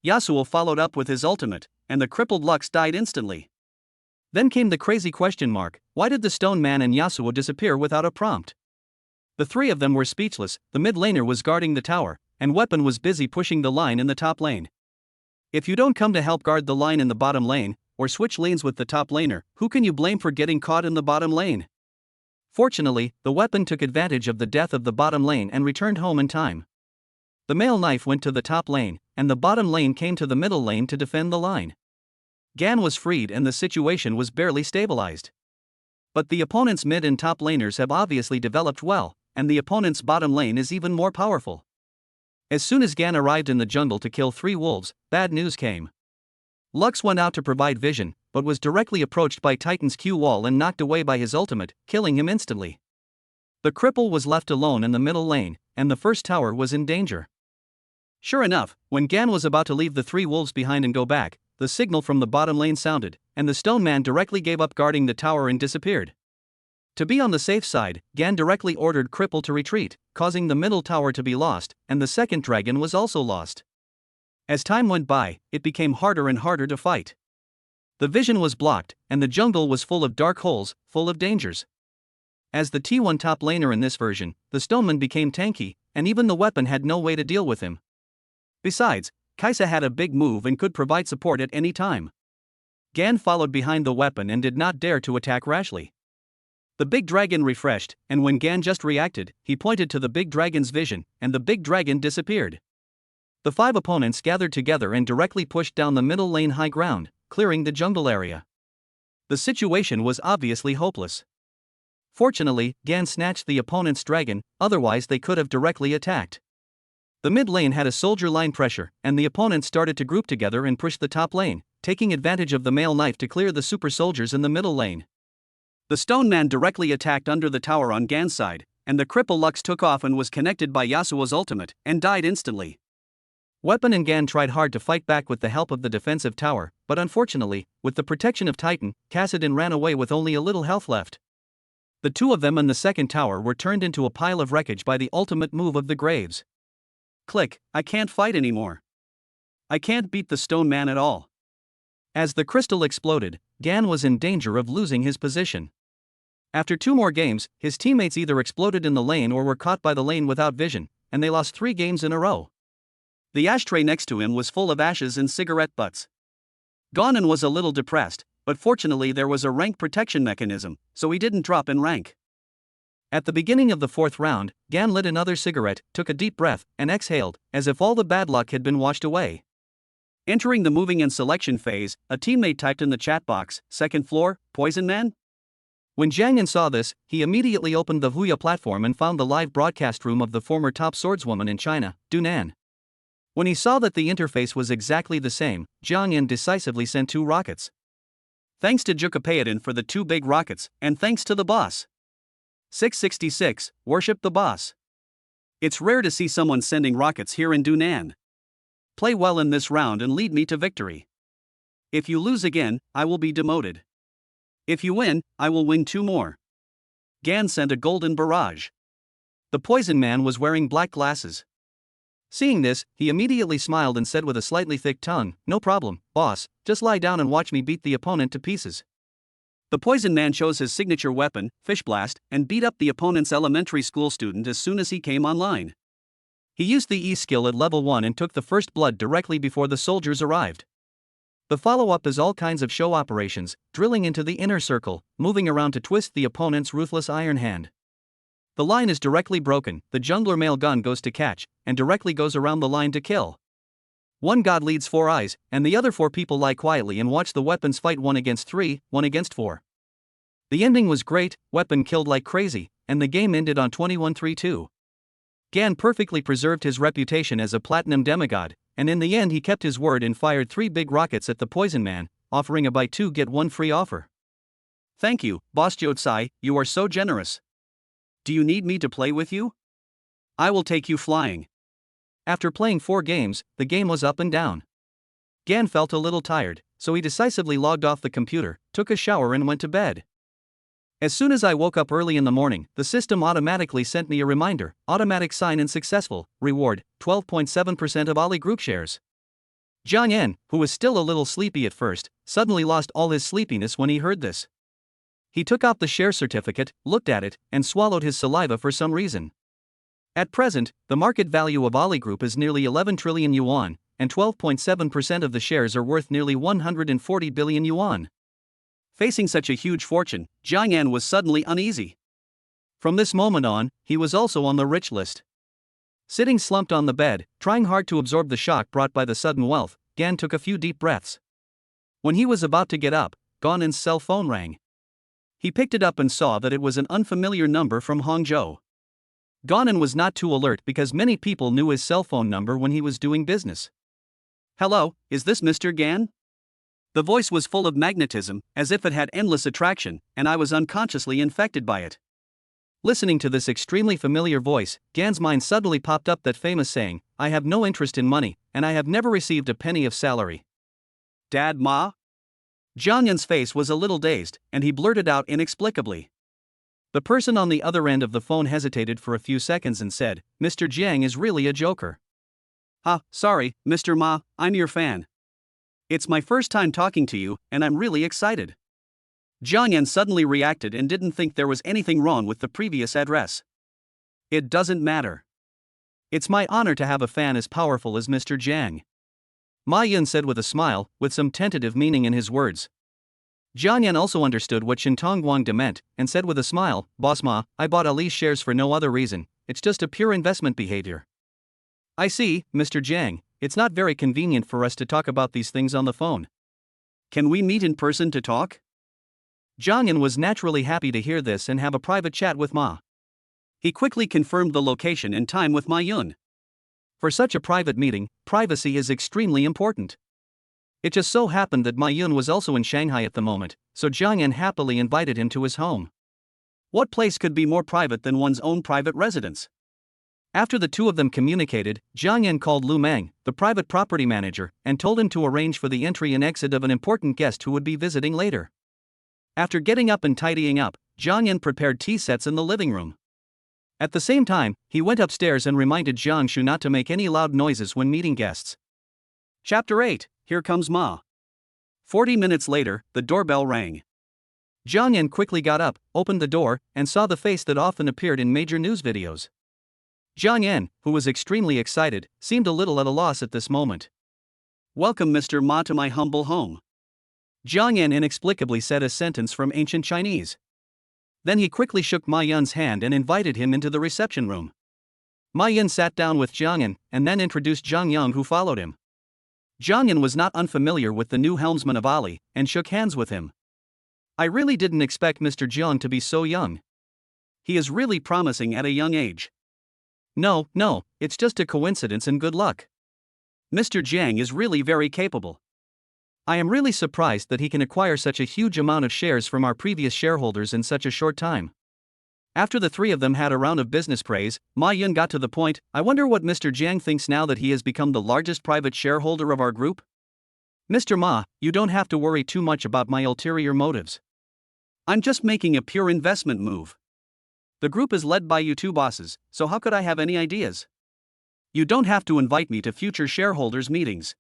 Speaker 1: Yasuo followed up with his ultimate, and the crippled Lux died instantly. Then came the crazy question mark: why did the stone man and Yasuo disappear without a prompt? The 3 of them were speechless. The mid laner was guarding the tower, and Weapon was busy pushing the line in the top lane. If you don't come to help guard the line in the bottom lane, or switch lanes with the top laner, who can you blame for getting caught in the bottom lane? Fortunately, the Weapon took advantage of the death of the bottom lane and returned home in time. The male knife went to the top lane, and the bottom lane came to the middle lane to defend the line. Gan was freed and the situation was barely stabilized. But the opponent's mid and top laners have obviously developed well, and the opponent's bottom lane is even more powerful. As soon as Gan arrived in the jungle to kill 3 wolves, bad news came. Lux went out to provide vision, but was directly approached by Titan's Q wall and knocked away by his ultimate, killing him instantly. The cripple was left alone in the middle lane, and the first tower was in danger. Sure enough, when Gan was about to leave the 3 wolves behind and go back, the signal from the bottom lane sounded, and the stone man directly gave up guarding the tower and disappeared. To be on the safe side, Gan directly ordered Cripple to retreat, causing the middle tower to be lost, and the second dragon was also lost. As time went by, it became harder and harder to fight. The vision was blocked, and the jungle was full of dark holes, full of dangers. As the T1 top laner in this version, the stoneman became tanky, and even the weapon had no way to deal with him. Besides, Kaisa had a big move and could provide support at any time. Gan followed behind the weapon and did not dare to attack rashly. The big dragon refreshed, and when Gan just reacted, he pointed to the big dragon's vision, and the big dragon disappeared. The 5 opponents gathered together and directly pushed down the middle lane high ground, clearing the jungle area. The situation was obviously hopeless. Fortunately, Gan snatched the opponent's dragon, otherwise they could have directly attacked. The mid lane had a soldier line pressure, and the opponents started to group together and push the top lane, taking advantage of the male knife to clear the super soldiers in the middle lane. The stone man directly attacked under the tower on Gan's side, and the cripple Lux took off and was connected by Yasuo's ultimate, and died instantly. Weapon and Gan tried hard to fight back with the help of the defensive tower, but unfortunately, with the protection of Titan, Kassadin ran away with only a little health left. The 2 of them and the second tower were turned into a pile of wreckage by the ultimate move of the Graves. Click, I can't fight anymore. I can't beat the stone man at all. As the crystal exploded, Gan was in danger of losing his position. After 2 more games, his teammates either exploded in the lane or were caught by the lane without vision, and they lost 3 games in a row. The ashtray next to him was full of ashes and cigarette butts. Gonan was a little depressed, but fortunately there was a rank protection mechanism, so he didn't drop in rank. At the beginning of the 4th round, Gan lit another cigarette, took a deep breath, and exhaled, as if all the bad luck had been washed away. Entering the moving and selection phase, a teammate typed in the chat box, "Second floor, Poison Man?" When Jiang Yan saw this, he immediately opened the Huya platform and found the live broadcast room of the former top swordswoman in China, Dunan. When he saw that the interface was exactly the same, Jiang Yan decisively sent 2 rockets. Thanks to Jukapayadan for the 2 big rockets, and thanks to the boss. 666, worship the boss. It's rare to see someone sending rockets here in Dunan. Play well in this round and lead me to victory. If you lose again, I will be demoted. If you win, I will win 2 more. Gan sent a golden barrage. The poison man was wearing black glasses. Seeing this, he immediately smiled and said with a slightly thick tongue, "No problem, boss, just lie down and watch me beat the opponent to pieces." The poison man chose his signature weapon, Fish Blast, and beat up the opponent's elementary school student as soon as he came online. He used the E skill at level 1 and took the first blood directly before the soldiers arrived. The follow-up is all kinds of show operations, drilling into the inner circle, moving around to twist the opponent's ruthless iron hand. The line is directly broken, the jungler male gun goes to catch, and directly goes around the line to kill. One god leads 4 eyes, and the other 4 people lie quietly and watch the weapons fight 1 against 3, 1 against 4. The ending was great, weapon killed like crazy, and the game ended on 21-3-2. Gan perfectly preserved his reputation as a platinum demigod, and in the end he kept his word and fired 3 big rockets at the poison man, offering a buy 2 get 1 free offer. Thank you, Boss Jotsai, you are so generous. Do you need me to play with you? I will take you flying. After playing 4 games, the game was up and down. Gan felt a little tired, so he decisively logged off the computer, took a shower and went to bed. As soon as I woke up early in the morning, the system automatically sent me a reminder, automatic sign-in successful, reward, 12.7% of Ali Group shares. Jiang Yan, who was still a little sleepy at first, suddenly lost all his sleepiness when he heard this. He took out the share certificate, looked at it, and swallowed his saliva for some reason. At present, the market value of Ali Group is nearly 11 trillion yuan, and 12.7% of the shares are worth nearly 140 billion yuan. Facing such a huge fortune, Jiang Yan was suddenly uneasy. From this moment on, he was also on the rich list. Sitting slumped on the bed, trying hard to absorb the shock brought by the sudden wealth, Gan took a few deep breaths. When he was about to get up, Gonan's cell phone rang. He picked it up and saw that it was an unfamiliar number from Hangzhou. Ganan was not too alert because many people knew his cell phone number when he was doing business. "Hello, is this Mr. Gan?" The voice was full of magnetism, as if it had endless attraction, and I was unconsciously infected by it. Listening to this extremely familiar voice, Gan's mind suddenly popped up that famous saying, "I have no interest in money, and I have never received a penny of salary." "Dad, Ma?" Jiang Yan's face was a little dazed, and he blurted out inexplicably. The person on the other end of the phone hesitated for a few seconds and said, "Mr. Jiang is really a joker." Sorry, Mr. Ma, I'm your fan. It's my first time talking to you, and I'm really excited." Jiang Yan suddenly reacted and didn't think there was anything wrong with the previous address. "It doesn't matter. It's my honor to have a fan as powerful as Mr. Jiang," Ma Yun said with a smile, with some tentative meaning in his words. Jiang Yan also understood what Shintong Guangde meant, and said with a smile, "Boss Ma, I bought Ali's shares for no other reason, it's just a pure investment behavior." "I see, Mr. Jiang, it's not very convenient for us to talk about these things on the phone. Can we meet in person to talk?" Jiang Yan was naturally happy to hear this and have a private chat with Ma. He quickly confirmed the location and time with Ma Yun. For such a private meeting, privacy is extremely important. It just so happened that Ma Yun was also in Shanghai at the moment, so Jiang Yan happily invited him to his home. What place could be more private than one's own private residence? After the two of them communicated, Jiang Yan called Lu Meng, the private property manager, and told him to arrange for the entry and exit of an important guest who would be visiting later. After getting up and tidying up, Jiang Yan prepared tea sets in the living room. At the same time, he went upstairs and reminded Jiang Shu not to make any loud noises when meeting guests. Chapter 8, Here Comes Ma. 40 minutes later, the doorbell rang. Jiang Yan quickly got up, opened the door, and saw the face that often appeared in major news videos. Jiang Yan, who was extremely excited, seemed a little at a loss at this moment. "Welcome, Mr. Ma, to my humble home." Jiang Yan inexplicably said a sentence from ancient Chinese. Then he quickly shook Ma Yun's hand and invited him into the reception room. Ma Yun sat down with Jiang Yan and then introduced Zhang Yang, who followed him. Jiang Yan was not unfamiliar with the new helmsman of Ali, and shook hands with him. "I really didn't expect Mr. Jiang to be so young. He is really promising at a young age." No, it's just a coincidence and good luck. Mr. Jiang is really very capable. I am really surprised that he can acquire such a huge amount of shares from our previous shareholders in such a short time." After the three of them had a round of business praise, Ma Yun got to the point, "I wonder what Mr. Jiang thinks now that he has become the largest private shareholder of our group?" "Mr. Ma, you don't have to worry too much about my ulterior motives. I'm just making a pure investment move. The group is led by you two bosses, so how could I have any ideas? You don't have to invite me to future shareholders' meetings.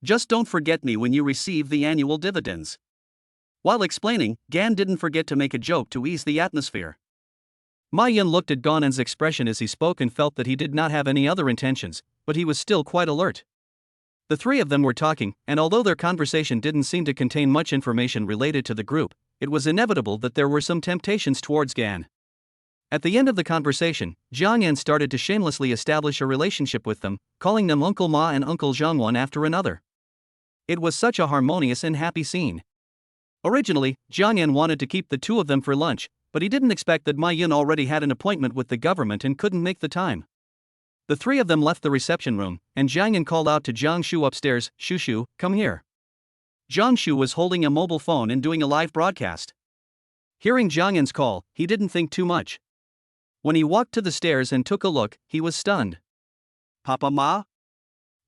Speaker 1: Just don't forget me when you receive the annual dividends." While explaining, Gan didn't forget to make a joke to ease the atmosphere. Ma Yun looked at Ganan's expression as he spoke and felt that he did not have any other intentions, but he was still quite alert. The three of them were talking, and although their conversation didn't seem to contain much information related to the group, it was inevitable that there were some temptations towards Gan. At the end of the conversation, Jiang Yan started to shamelessly establish a relationship with them, calling them Uncle Ma and Uncle Zhang one after another. It was such a harmonious and happy scene. Originally, Jiang Yan wanted to keep the two of them for lunch, but he didn't expect that Ma Yun already had an appointment with the government and couldn't make the time. The three of them left the reception room, and Jiang Yan called out to Jiang Shu upstairs, "Shu, come here." Jiang Shu was holding a mobile phone and doing a live broadcast. Hearing Jiang Yan's call, he didn't think too much. When he walked to the stairs and took a look, he was stunned. "Papa Ma?"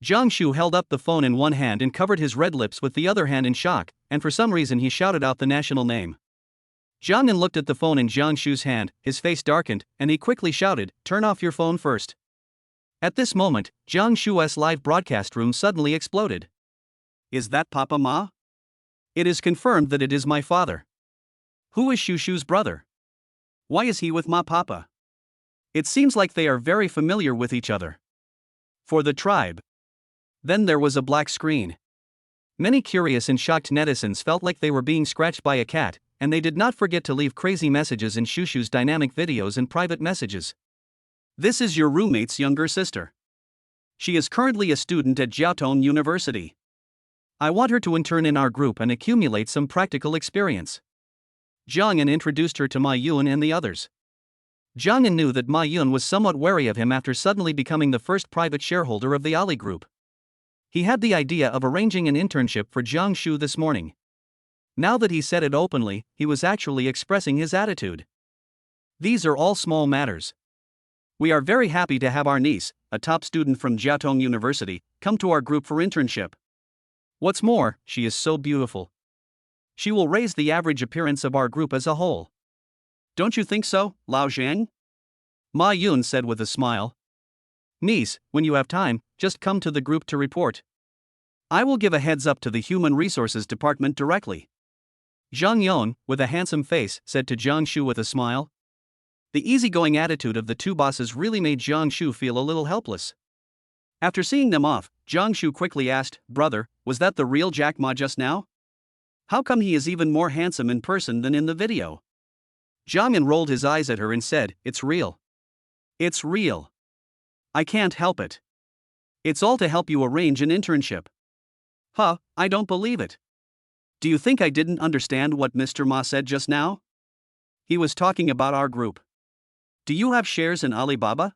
Speaker 1: Jiang Shu held up the phone in one hand and covered his red lips with the other hand in shock, and for some reason he shouted out the national name. Jiang Yan looked at the phone in Jiang Shu's hand, his face darkened, and he quickly shouted, "Turn off your phone first." At this moment, Jiang Shu's live broadcast room suddenly exploded. "Is that Papa Ma? It is confirmed that it is my father. Who is Shu's brother? Why is he with Ma Papa? It seems like they are very familiar with each other. For the tribe." Then there was a black screen. Many curious and shocked netizens felt like they were being scratched by a cat, and they did not forget to leave crazy messages in Shushu's dynamic videos and private messages. "This is your roommate's younger sister. She is currently a student at Jiaotong University. I want her to intern in our group and accumulate some practical experience." Jiang Yan introduced her to Ma Yun and the others. Jiang knew that Ma Yun was somewhat wary of him after suddenly becoming the first private shareholder of the Ali Group. He had the idea of arranging an internship for Jiang Shu this morning. Now that he said it openly, he was actually expressing his attitude. These are all small matters. We are very happy to have our niece, a top student from Jiaotong University, come to our group for internship. What's more, she is so beautiful. She will raise the average appearance of our group as a whole. Don't you think so, Lao Zhang? Ma Yun said with a smile. Niece, when you have time, just come to the group to report. I will give a heads up to the Human Resources Department directly. Zhang Yun, with a handsome face, said to Jiang Shu with a smile. The easygoing attitude of the two bosses really made Jiang Shu feel a little helpless. After seeing them off, Jiang Shu quickly asked, Brother, was that the real Jack Ma just now? How come he is even more handsome in person than in the video? Jiang Yan rolled his eyes at her and said, It's real. It's real. I can't help it. It's all to help you arrange an internship. Huh, I don't believe it. Do you think I didn't understand what Mr. Ma said just now? He was talking about our group. Do you have shares in Alibaba?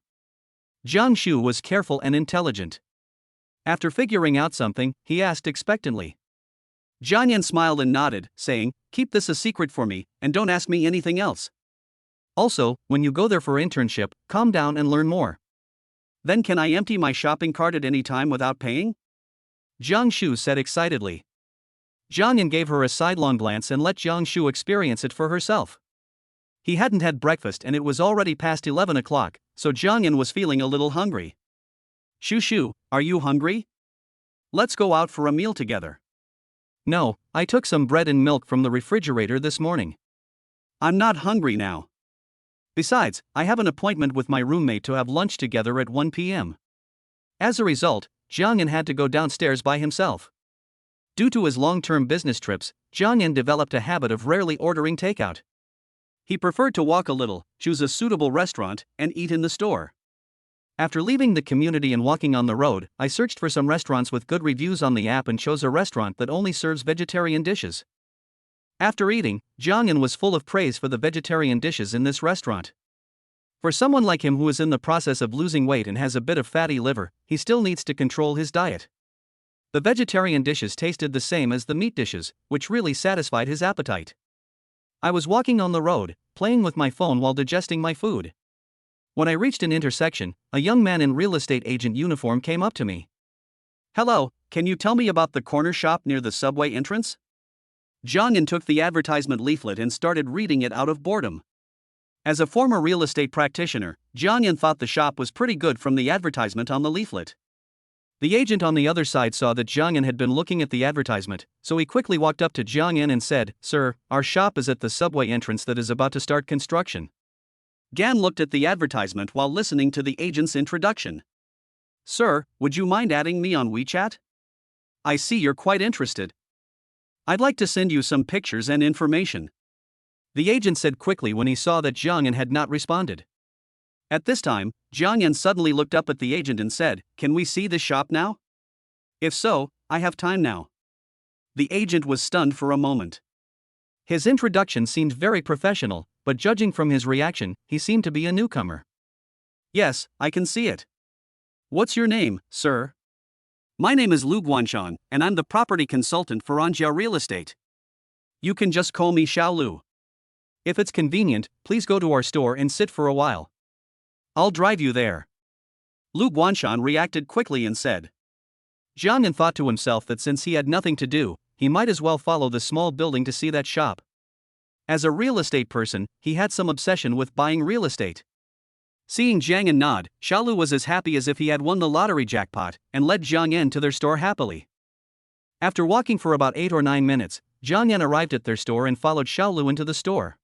Speaker 1: Jiang Shu was careful and intelligent. After figuring out something, he asked expectantly. Jiang Yan smiled and nodded, saying, Keep this a secret for me, and don't ask me anything else. Also, when you go there for internship, calm down and learn more. Then can I empty my shopping cart at any time without paying? Jiang Shu said excitedly. Jiang Yan gave her a sidelong glance and let Jiang Shu experience it for herself. He hadn't had breakfast and it was already past 11 o'clock, so Jiang Yan was feeling a little hungry. Shu, are you hungry? Let's go out for a meal together. No, I took some bread and milk from the refrigerator this morning. I'm not hungry now. Besides, I have an appointment with my roommate to have lunch together at 1 p.m. As a result, Jiang Yan had to go downstairs by himself. Due to his long-term business trips, Jiang Yan developed a habit of rarely ordering takeout. He preferred to walk a little, choose a suitable restaurant, and eat in the store. After leaving the community and walking on the road, I searched for some restaurants with good reviews on the app and chose a restaurant that only serves vegetarian dishes. After eating, Jiang Yan was full of praise for the vegetarian dishes in this restaurant. For someone like him who is in the process of losing weight and has a bit of fatty liver, he still needs to control his diet. The vegetarian dishes tasted the same as the meat dishes, which really satisfied his appetite. I was walking on the road, playing with my phone while digesting my food. When I reached an intersection, a young man in real estate agent uniform came up to me. Hello, can you tell me about the corner shop near the subway entrance? Jiang Yan took the advertisement leaflet and started reading it out of boredom. As a former real estate practitioner, Jiang Yan thought the shop was pretty good from the advertisement on the leaflet. The agent on the other side saw that Jiang Yan had been looking at the advertisement, so he quickly walked up to Jiang Yan and said, Sir, our shop is at the subway entrance that is about to start construction. Gan looked at the advertisement while listening to the agent's introduction. Sir, would you mind adding me on WeChat? I see you're quite interested. I'd like to send you some pictures and information. The agent said quickly when he saw that Jiang Yan had not responded. At this time, Jiang Yan suddenly looked up at the agent and said, Can we see the shop now? If so, I have time now. The agent was stunned for a moment. His introduction seemed very professional, but judging from his reaction, he seemed to be a newcomer. Yes, I can see it. What's your name, sir? My name is Lu Guanshan, and I'm the property consultant for Anjia Real Estate. You can just call me Xiao Lu. If it's convenient, please go to our store and sit for a while. I'll drive you there. Lu Guanshan reacted quickly and said. Jiang Yan thought to himself that since he had nothing to do, he might as well follow the small building to see that shop. As a real estate person, he had some obsession with buying real estate. Seeing Jiang Yan nod, Xiaolu was as happy as if he had won the lottery jackpot, and led Jiang Yan to their store happily. After walking for about 8 or 9 minutes, Jiang Yan arrived at their store and followed Xiaolu into the store.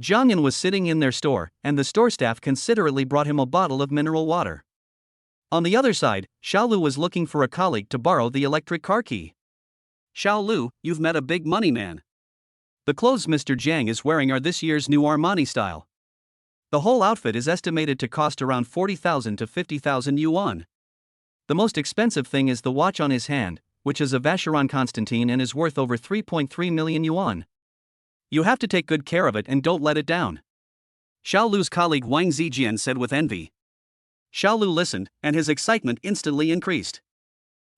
Speaker 1: Jiang Yan was sitting in their store, and the store staff considerately brought him a bottle of mineral water. On the other side, Xiaolu was looking for a colleague to borrow the electric car key. Xiaolu, you've met a big money man. The clothes Mr. Jiang is wearing are this year's new Armani style. The whole outfit is estimated to cost around 40,000 to 50,000 yuan. The most expensive thing is the watch on his hand, which is a Vacheron Constantin and is worth over 3.3 million yuan. You have to take good care of it and don't let it down. Xiaolu's colleague Wang Zijian said with envy. Xiaolu listened, and his excitement instantly increased.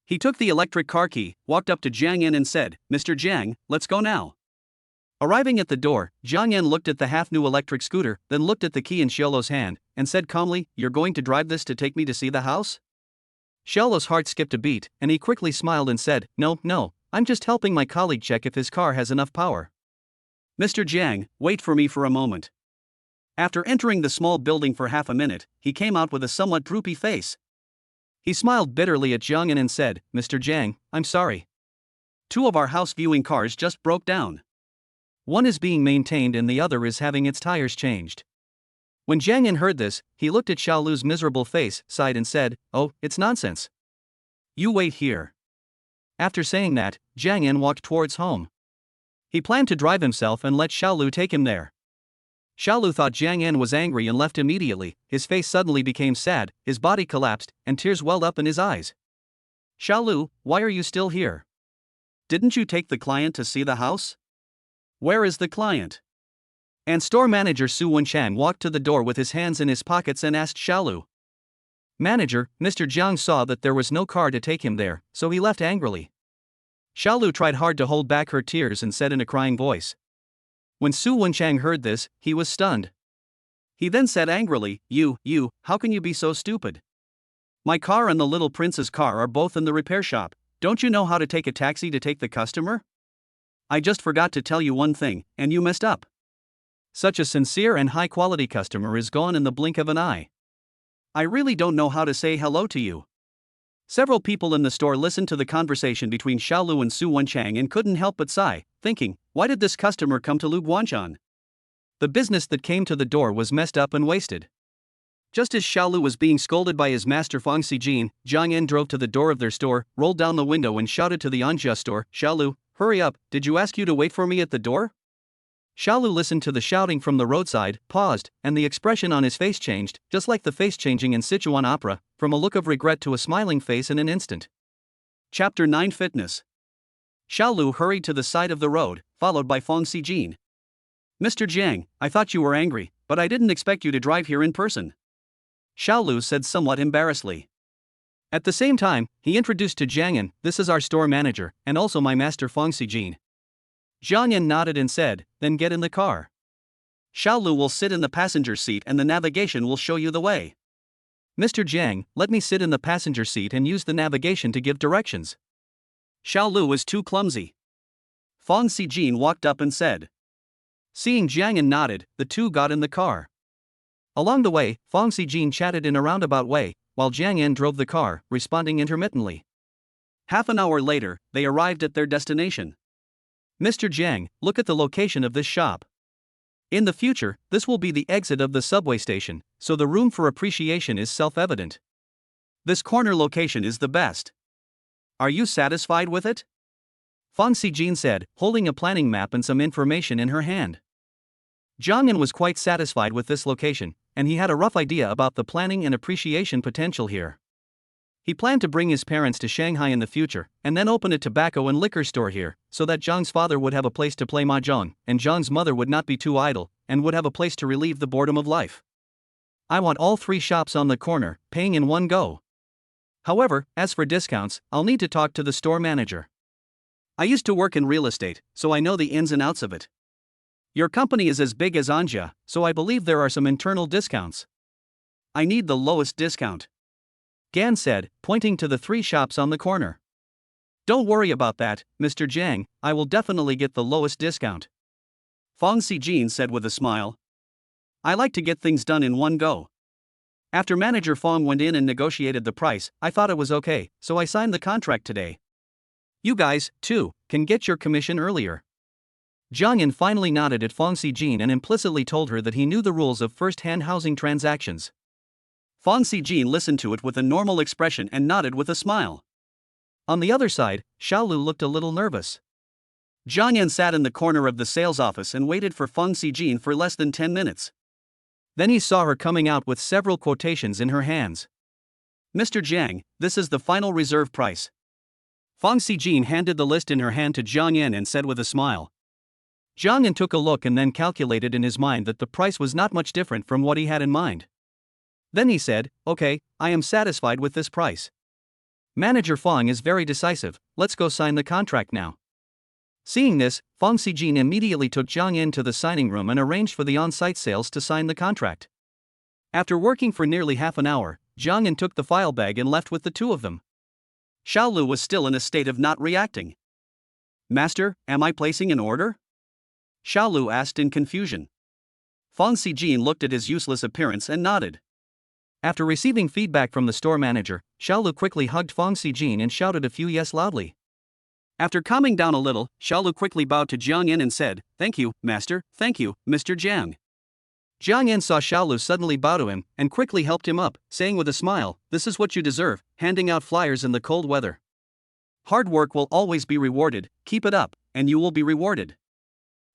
Speaker 1: He took the electric car key, walked up to Jiang Yan and said, "Mr. Jiang, let's go now." Arriving at the door, Jiang Yan looked at the half-new electric scooter, then looked at the key in Xiaolu's hand, and said calmly, "You're going to drive this to take me to see the house?" Xiaolu's heart skipped a beat, and he quickly smiled and said, No, I'm just helping my colleague check if his car has enough power." "Mr. Jiang, wait for me for a moment." After entering the small building for half a minute, he came out with a somewhat droopy face. He smiled bitterly at Jiang Yan and said, "Mr. Jiang, I'm sorry. Two of our house viewing cars just broke down. One is being maintained and the other is having its tires changed." When Jiang Yan heard this, he looked at Xiaolu's miserable face, sighed and said, "Oh, it's nonsense. You wait here." After saying that, Jiang Yan walked towards home. He planned to drive himself and let Xiaolu take him there. Xiaolu thought Jiang Yan was angry and left immediately. His face suddenly became sad, his body collapsed, and tears welled up in his eyes. "Xiaolu, why are you still here? Didn't you take the client to see the house? Where is the client?" And store manager Su Wenchang walked to the door with his hands in his pockets and asked Xiaolu. "Manager, Mr. Jiang saw that there was no car to take him there, so he left angrily." Xiaolu tried hard to hold back her tears and said in a crying voice. When Su Wenchang heard this, he was stunned. He then said angrily, You, how can you be so stupid? My car and the little prince's car are both in the repair shop. Don't you know how to take a taxi to take the customer? I just forgot to tell you one thing, and you messed up. Such a sincere and high-quality customer is gone in the blink of an eye. I really don't know how to say hello to you." Several people in the store listened to the conversation between Xiaolu and Su Wenchang and couldn't help but sigh, thinking, why did this customer come to Lu Guanshan? The business that came to the door was messed up and wasted. Just as Xiaolu was being scolded by his master Fang Xijin, Jiang Yan drove to the door of their store, rolled down the window and shouted to the Anjia store, "Xiaolu, hurry up, did you ask you to wait for me at the door?" Xiaolu listened to the shouting from the roadside, paused, and the expression on his face changed, just like the face changing in Sichuan opera, from a look of regret to a smiling face in an instant. Chapter 9 Fitness. Xiaolu hurried to the side of the road, followed by Fang Xijin. "Mr. Jiang, I thought you were angry, but I didn't expect you to drive here in person," Xiaolu said somewhat embarrassedly. At the same time, he introduced to Jiang Yan, "This is our store manager, and also my master Fang Xijin." Jiang Yan nodded and said, "Then get in the car. Xiaolu will sit in the passenger seat and the navigation will show you the way." "Mr. Jiang, let me sit in the passenger seat and use the navigation to give directions." Xiaolu was too clumsy. Fang Xijin walked up and said. Seeing Jiang Yan nodded, the two got in the car. Along the way, Fang Xijin chatted in a roundabout way, while Jiang Yan drove the car, responding intermittently. Half an hour later, they arrived at their destination. "Mr. Jiang, look at the location of this shop. In the future, this will be the exit of the subway station, so the room for appreciation is self-evident. This corner location is the best. Are you satisfied with it?" Fang Xijin said, holding a planning map and some information in her hand. Jiang Yan was quite satisfied with this location, and he had a rough idea about the planning and appreciation potential here. He planned to bring his parents to Shanghai in the future, and then open a tobacco and liquor store here, so that Zhang's father would have a place to play mahjong, and Zhang's mother would not be too idle, and would have a place to relieve the boredom of life. I want all three shops on the corner, paying in one go. However, as for discounts, I'll need to talk to the store manager. I used to work in real estate, so I know the ins and outs of it. Your company is as big as Anjia, so I believe there are some internal discounts. I need the lowest discount, Gan said, pointing to the three shops on the corner. Don't worry about that, Mr. Jiang, I will definitely get the lowest discount, Fang Xijin said with a smile. I like to get things done in one go. After manager Fang went in and negotiated the price, I thought it was okay, so I signed the contract today. You guys, too, can get your commission earlier. Jiang Yan finally nodded at Fang Xijin and implicitly told her that he knew the rules of first-hand housing transactions. Fang Xijin listened to it with a normal expression and nodded with a smile. On the other side, Xiaolu looked a little nervous. Jiang Yan sat in the corner of the sales office and waited for Fang Xijin for less than 10 minutes. Then he saw her coming out with several quotations in her hands. Mr. Jiang, this is the final reserve price. Fang Xijin handed the list in her hand to Jiang Yan and said with a smile. Jiang Yan took a look and then calculated in his mind that the price was not much different from what he had in mind. Then he said, "Okay, I am satisfied with this price. Manager Fong is very decisive, let's go sign the contract now." Seeing this, Fong Sijin immediately took Jiang Yan to the signing room and arranged for the on-site sales to sign the contract. After working for nearly half an hour, Jiang Yan took the file bag and left with the two of them. Xiaolu was still in a state of not reacting. "Master, am I placing an order?" Xiaolu asked in confusion. Fong Sijin looked at his useless appearance and nodded. After receiving feedback from the store manager, Xiaolu quickly hugged Fong Sijin and shouted a few yes loudly. After calming down a little, Xiaolu quickly bowed to Jiang Yan and said, "Thank you, master, thank you, Mr. Jiang." Jiang Yan saw Xiaolu suddenly bow to him and quickly helped him up, saying with a smile, "This is what you deserve," handing out flyers in the cold weather. "Hard work will always be rewarded, keep it up, and you will be rewarded."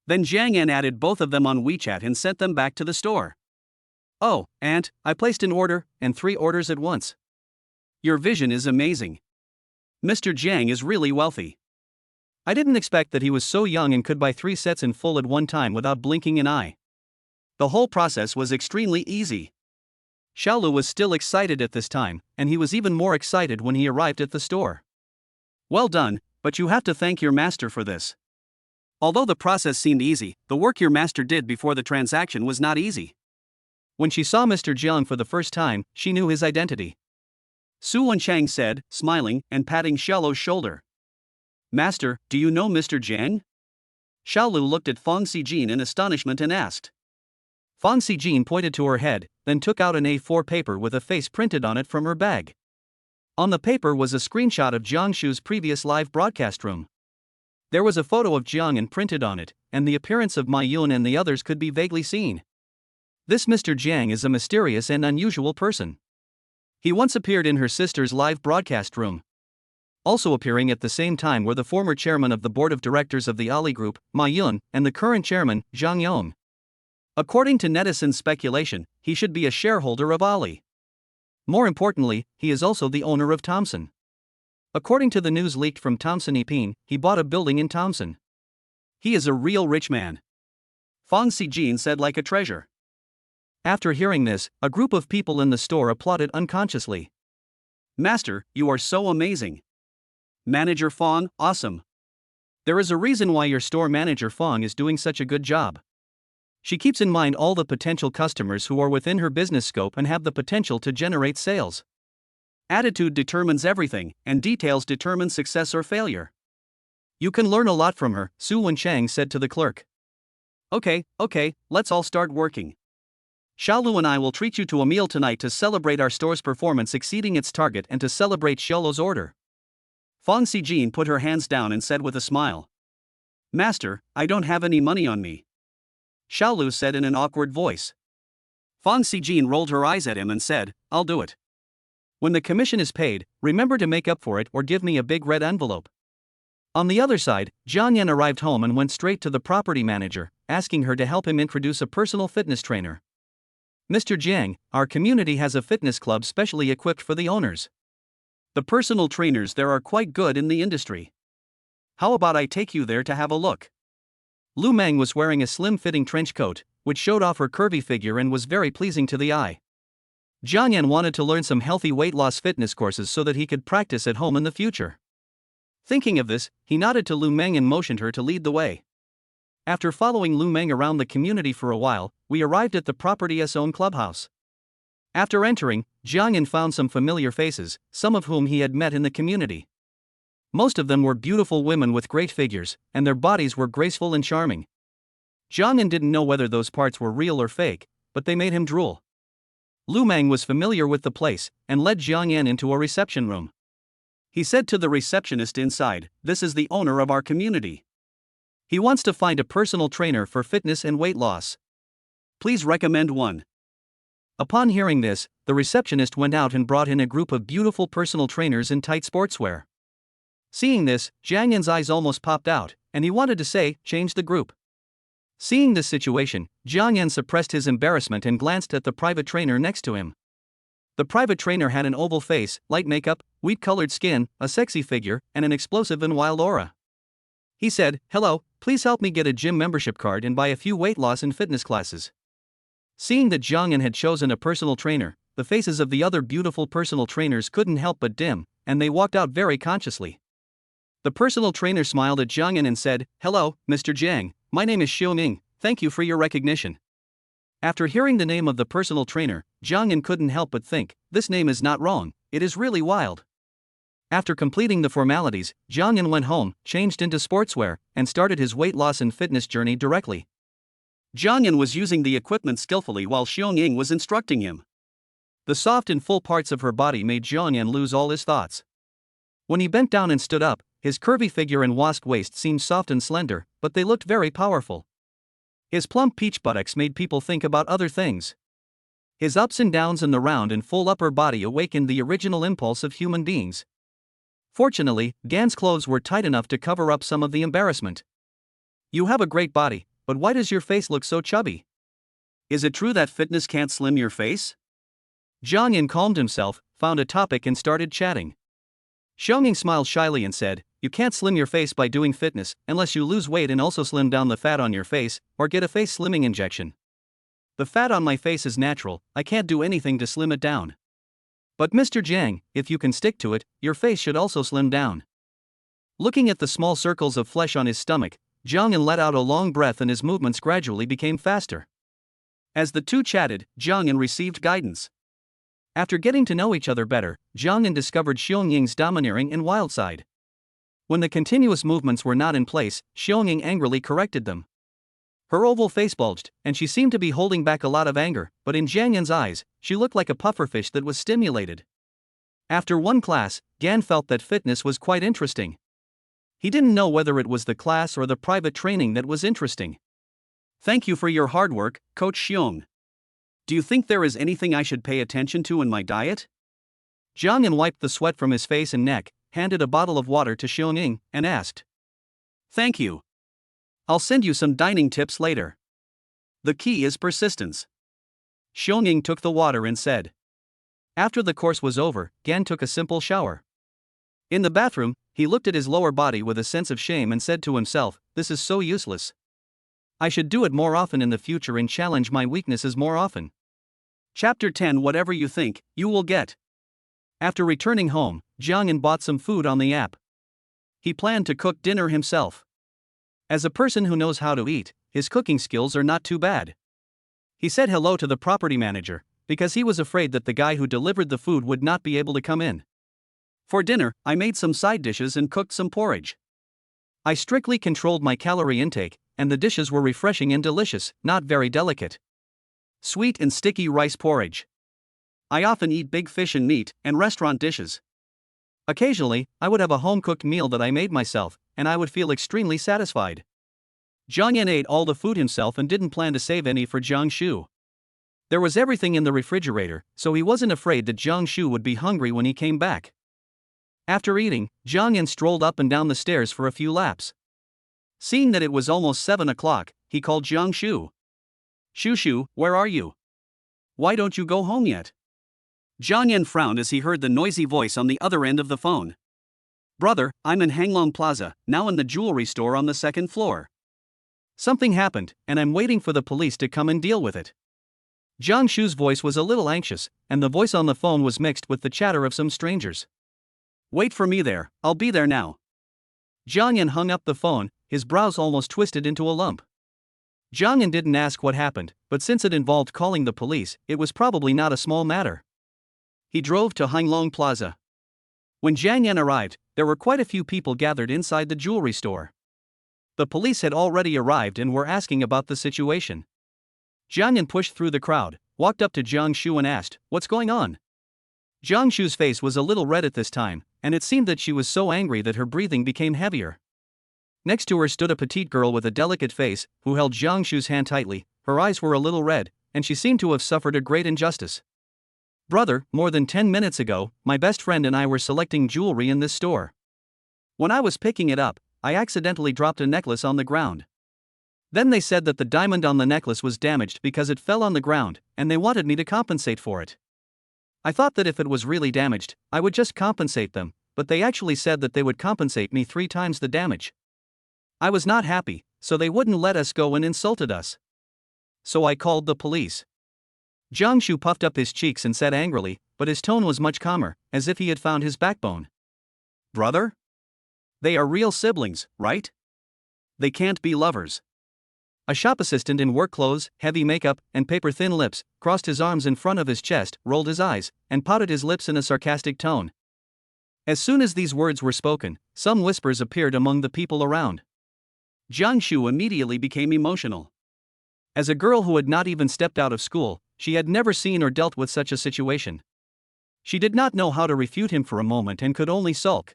Speaker 1: Then Jiang Yan added both of them on WeChat and sent them back to the store. "Oh, Aunt, I placed an order, and 3 orders at once. Your vision is amazing. Mr. Jiang is really wealthy. I didn't expect that he was so young and could buy 3 sets in full at one time without blinking an eye. The whole process was extremely easy." Xiaolu was still excited at this time, and he was even more excited when he arrived at the store. "Well done, but you have to thank your master for this. Although the process seemed easy, the work your master did before the transaction was not easy." When she saw Mr. Jiang for the first time, she knew his identity. Su Wenchang said, smiling and patting Xiaolu's shoulder. "Master, do you know Mr. Jiang?" Xiaolu looked at Fong Sijin in astonishment and asked. Fong Sijin pointed to her head, then took out an A4 paper with a face printed on it from her bag. On the paper was a screenshot of Jiang Shu's previous live broadcast room. There was a photo of Jiang Yan printed on it, and the appearance of Ma Yun and the others could be vaguely seen. This Mr. Jiang is a mysterious and unusual person. He once appeared in her sister's live broadcast room. Also appearing at the same time were the former chairman of the board of directors of the Ali Group, Ma Yun, and the current chairman, Zhang Yong. According to netizens' speculation, he should be a shareholder of Ali. More importantly, he is also the owner of Thompson. According to the news leaked from Thompson Epine, he bought a building in Thompson. He is a real rich man. Fong Sijin said like a treasure. After hearing this, a group of people in the store applauded unconsciously. "Master, you are so amazing. Manager Fong, awesome. There is a reason why your store manager Fong is doing such a good job. She keeps in mind all the potential customers who are within her business scope and have the potential to generate sales. Attitude determines everything, and details determine success or failure. You can learn a lot from her," Su Wenchang said to the clerk. Okay, let's all start working. Xiaolu and I will treat you to a meal tonight to celebrate our store's performance exceeding its target and to celebrate Xiaolu's order." Fong Sijin put her hands down and said with a smile. "Master, I don't have any money on me," Xiaolu said in an awkward voice. Fong Sijin rolled her eyes at him and said, "I'll do it. When the commission is paid, remember to make up for it or give me a big red envelope." On the other side, Jiang Yan arrived home and went straight to the property manager, asking her to help him introduce a personal fitness trainer. "Mr. Jiang, our community has a fitness club specially equipped for the owners. The personal trainers there are quite good in the industry. How about I take you there to have a look?" Lu Meng was wearing a slim-fitting trench coat, which showed off her curvy figure and was very pleasing to the eye. Jiang Yan wanted to learn some healthy weight loss fitness courses so that he could practice at home in the future. Thinking of this, he nodded to Lu Meng and motioned her to lead the way. After following Lu Meng around the community for a while, we arrived at the property's own clubhouse. After entering, Jiang Yan found some familiar faces, some of whom he had met in the community. Most of them were beautiful women with great figures, and their bodies were graceful and charming. Jiang Yan didn't know whether those parts were real or fake, but they made him drool. Lu Meng was familiar with the place, and led Jiang Yan into a reception room. He said to the receptionist inside, "This is the owner of our community. He wants to find a personal trainer for fitness and weight loss. Please recommend one." Upon hearing this, the receptionist went out and brought in a group of beautiful personal trainers in tight sportswear. Seeing this, Jiang Yan's eyes almost popped out, and he wanted to say, "Change the group." Seeing this situation, Jiang Yan suppressed his embarrassment and glanced at the private trainer next to him. The private trainer had an oval face, light makeup, wheat-colored skin, a sexy figure, and an explosive and wild aura. He said, "Hello, please help me get a gym membership card and buy a few weight loss and fitness classes." Seeing that Jiang had chosen a personal trainer, the faces of the other beautiful personal trainers couldn't help but dim, and they walked out very consciously. The personal trainer smiled at Jiang and said, "Hello, Mr. Jiang, my name is Xiaoming, thank you for your recognition." After hearing the name of the personal trainer, Jiang couldn't help but think, this name is not wrong, it is really wild. After completing the formalities, Jiang went home, changed into sportswear, and started his weight loss and fitness journey directly. Jiang was using the equipment skillfully while Xiaoming was instructing him. The soft and full parts of her body made Jiang lose all his thoughts. When he bent down and stood up, his curvy figure and wasp waist seemed soft and slender, but they looked very powerful. His plump peach buttocks made people think about other things. His ups and downs and the round and full upper body awakened the original impulse of human beings. Fortunately, Gan's clothes were tight enough to cover up some of the embarrassment. "You have a great body, but why does your face look so chubby? Is it true that fitness can't slim your face?" Jiang calmed himself, found a topic and started chatting. Xiaoming smiled shyly and said, "You can't slim your face by doing fitness unless you lose weight and also slim down the fat on your face, or get a face slimming injection. The fat on my face is natural, I can't do anything to slim it down. But Mr. Jiang, if you can stick to it, your face should also slim down." Looking at the small circles of flesh on his stomach, Jiang let out a long breath and his movements gradually became faster. As the two chatted, Jiang received guidance. After getting to know each other better, Jiang discovered Xiaoming's domineering and wild side. When the continuous movements were not in place, Xiaoming angrily corrected them. Her oval face bulged, and she seemed to be holding back a lot of anger, but in Jiang's eyes, she looked like a pufferfish that was stimulated. After one class, Gan felt that fitness was quite interesting. He didn't know whether it was the class or the private training that was interesting. "Thank you for your hard work, Coach Xiong. Do you think there is anything I should pay attention to in my diet?" Jiang wiped the sweat from his face and neck, handed a bottle of water to Xiaoming, and asked, "Thank you. I'll send you some dining tips later. The key is persistence." Xiaoming took the water and said. After the course was over, Gan took a simple shower. In the bathroom, he looked at his lower body with a sense of shame and said to himself, "This is so useless. I should do it more often in the future and challenge my weaknesses more often." Chapter 10. Whatever you think, you will get. After returning home, Jiang bought some food on the app. He planned to cook dinner himself. As a person who knows how to eat, his cooking skills are not too bad. He said hello to the property manager, because he was afraid that the guy who delivered the food would not be able to come in. For dinner, I made some side dishes and cooked some porridge. I strictly controlled my calorie intake, and the dishes were refreshing and delicious, not very delicate. Sweet and sticky rice porridge. I often eat big fish and meat, and restaurant dishes. Occasionally, I would have a home-cooked meal that I made myself, and I would feel extremely satisfied. Jiang ate all the food himself and didn't plan to save any for Jiang Shu. There was everything in the refrigerator, so he wasn't afraid that Jiang Shu would be hungry when he came back. After eating, Jiang strolled up and down the stairs for a few laps. Seeing that it was almost 7 o'clock, he called Jiang Shu. "Shu, where are you? Why don't you go home yet?" Jiang frowned as he heard the noisy voice on the other end of the phone. "Brother, I'm in Hanglong Plaza, now in the jewelry store on the 2nd floor. Something happened, and I'm waiting for the police to come and deal with it." Jiang Shu's voice was a little anxious, and the voice on the phone was mixed with the chatter of some strangers. "Wait for me there, I'll be there now." Jiang hung up the phone, his brows almost twisted into a lump. Jiang didn't ask what happened, but since it involved calling the police, it was probably not a small matter. He drove to Hanglong Plaza. When Jiang arrived, there were quite a few people gathered inside the jewelry store. The police had already arrived and were asking about the situation. Jiang pushed through the crowd, walked up to Jiang Shu and asked, "What's going on?" Jiang Shu's face was a little red at this time, and it seemed that she was so angry that her breathing became heavier. Next to her stood a petite girl with a delicate face, who held Jiang Shu's hand tightly. Her eyes were a little red, and she seemed to have suffered a great injustice. "Brother, more than 10 minutes ago, my best friend and I were selecting jewelry in this store. When I was picking it up, I accidentally dropped a necklace on the ground. Then they said that the diamond on the necklace was damaged because it fell on the ground, and they wanted me to compensate for it. I thought that if it was really damaged, I would just compensate them, but they actually said that they would compensate me 3 times the damage." I was not happy, so they wouldn't let us go and insulted us. So I called the police. Jiang Shu puffed up his cheeks and said angrily, but his tone was much calmer, as if he had found his backbone. Brother? They are real siblings, right? They can't be lovers. A shop assistant in work clothes, heavy makeup, and paper-thin lips, crossed his arms in front of his chest, rolled his eyes, and pouted his lips in a sarcastic tone. As soon as these words were spoken, some whispers appeared among the people around. Jiang Shu immediately became emotional. As a girl who had not even stepped out of school, she had never seen or dealt with such a situation. She did not know how to refute him for a moment and could only sulk.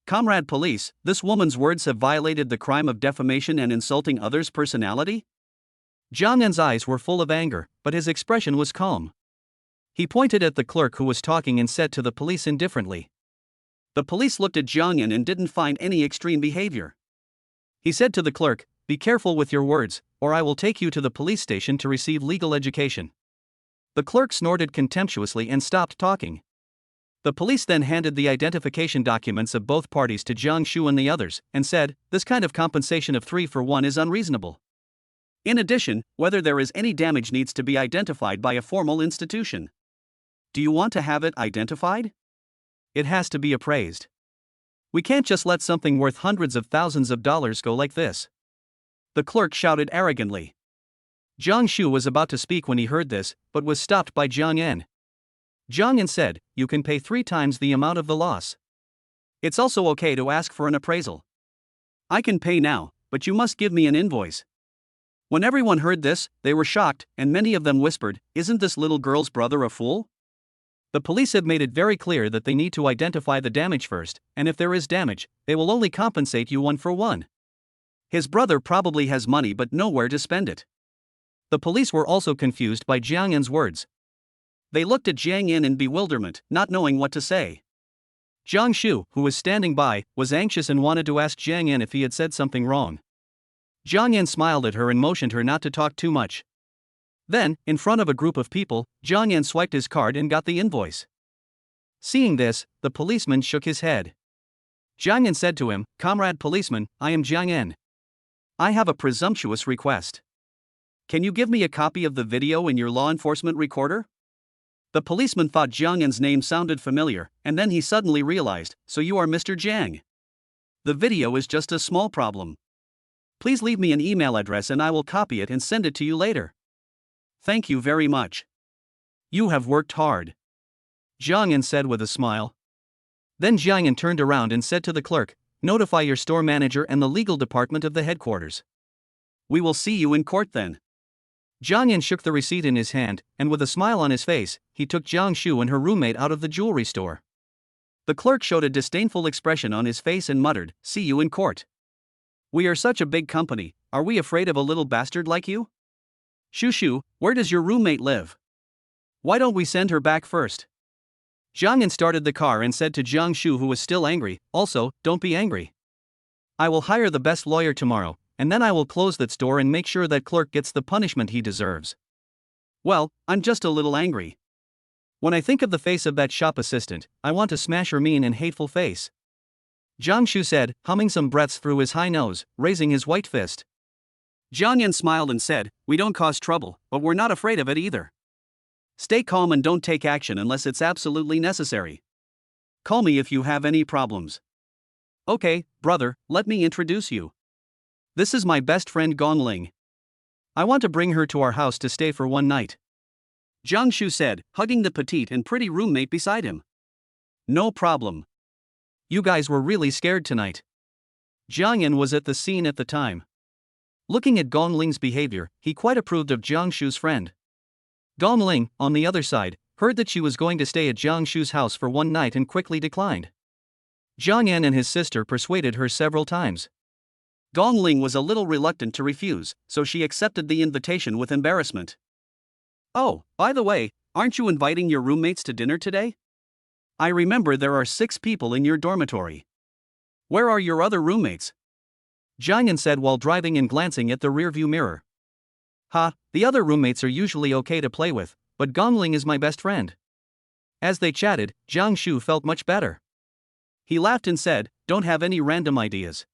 Speaker 1: Comrade police, this woman's words have violated the crime of defamation and insulting others' personality? Jiang Yan's eyes were full of anger, but his expression was calm. He pointed at the clerk who was talking and said to the police indifferently. The police looked at Jiang Yan and didn't find any extreme behavior. He said to the clerk, "Be careful with your words, or I will take you to the police station to receive legal education." The clerk snorted contemptuously and stopped talking. The police then handed the identification documents of both parties to Jiang Shu and the others, and said, "This kind of compensation of 3 for 1 is unreasonable. In addition, whether there is any damage needs to be identified by a formal institution. Do you want to have it identified? It has to be appraised. We can't just let something worth hundreds of thousands of dollars go like this." The clerk shouted arrogantly. Jiang Shu was about to speak when he heard this, but was stopped by Jiang Yan. Jiang Yan said, "You can pay 3 times the amount of the loss. It's also okay to ask for an appraisal. I can pay now, but you must give me an invoice." When everyone heard this, they were shocked, and many of them whispered, "Isn't this little girl's brother a fool?" The police have made it very clear that they need to identify the damage first, and if there is damage, they will only compensate you 1 for 1. His brother probably has money but nowhere to spend it. The police were also confused by Jiang Yan's words. They looked at Jiang Yan in bewilderment, not knowing what to say. Jiang Shu, who was standing by, was anxious and wanted to ask Jiang Yan if he had said something wrong. Jiang Yan smiled at her and motioned her not to talk too much. Then, in front of a group of people, Jiang Yan swiped his card and got the invoice. Seeing this, the policeman shook his head. Jiang Yan said to him, "Comrade policeman, I am Jiang Yan. I have a presumptuous request. Can you give me a copy of the video in your law enforcement recorder?" The policeman thought Jiang Yan's name sounded familiar, and then he suddenly realized, "So you are Mr. Jiang. The video is just a small problem. Please leave me an email address and I will copy it and send it to you later. Thank you very much. You have worked hard," Jiang Yan said with a smile. Then Jiang Yan turned around and said to the clerk, "Notify your store manager and the legal department of the headquarters. We will see you in court then." Jiang Yan shook the receipt in his hand, and with a smile on his face, he took Jiang Shu and her roommate out of the jewelry store. The clerk showed a disdainful expression on his face and muttered, "See you in court. We are such a big company, are we afraid of a little bastard like you? Shu, where does your roommate live? Why don't we send her back first?" Jiang Yan started the car and said to Jiang Shu, who was still angry, "Also, don't be angry. I will hire the best lawyer tomorrow, and then I will close that store and make sure that clerk gets the punishment he deserves." "Well, I'm just a little angry. When I think of the face of that shop assistant, I want to smash her mean and hateful face," Jiang Shu said, humming some breaths through his high nose, raising his white fist. Jiang Yan smiled and said, "We don't cause trouble, but we're not afraid of it either. Stay calm and don't take action unless it's absolutely necessary. Call me if you have any problems." "Okay, brother, let me introduce you. This is my best friend Gong Ling. I want to bring her to our house to stay for 1 night," Jiang Shu said, hugging the petite and pretty roommate beside him. "No problem. You guys were really scared tonight." Jiang Yan was at the scene at the time. Looking at Gong Ling's behavior, he quite approved of Jiang Shu's friend. Gong Ling, on the other side, heard that she was going to stay at Jiang Shu's house for 1 night and quickly declined. Jiang Yan and his sister persuaded her several times. Gong Ling was a little reluctant to refuse, so she accepted the invitation with embarrassment. "Oh, by the way, aren't you inviting your roommates to dinner today? I remember there are 6 people in your dormitory. Where are your other roommates?" Jiang Yan said while driving and glancing at the rearview mirror. The other roommates are usually okay to play with, but Gong Ling is my best friend." As they chatted, Jiang Shu felt much better. He laughed and said, "Don't have any random ideas.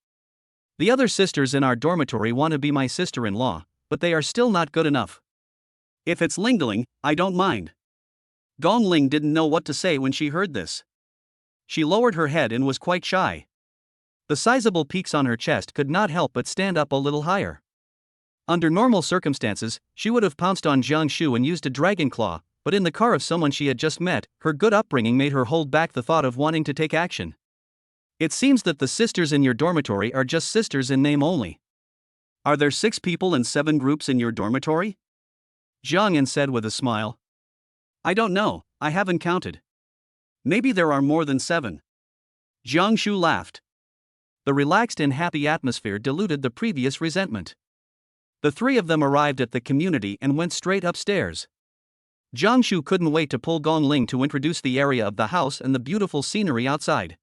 Speaker 1: The other sisters in our dormitory want to be my sister-in-law, but they are still not good enough. If it's Lingling, I don't mind. Gong Ling didn't know what to say when she heard this. She lowered her head and was quite shy. The sizable peaks on her chest could not help but stand up a little higher. Under normal circumstances, she would have pounced on Jiang Shu and used a dragon claw, but in the car of someone she had just met, her good upbringing made her hold back the thought of wanting to take action. It seems that the sisters in your dormitory are just sisters in name only. Are there 6 people and 7 groups in your dormitory? Jiang Yan said with a smile. I don't know, I haven't counted. Maybe there are more than 7. Jiang Shu laughed. The relaxed and happy atmosphere diluted the previous resentment. The 3 of them arrived at the community and went straight upstairs. Jiang Shu couldn't wait to pull Gong Ling to introduce the area of the house and the beautiful scenery outside.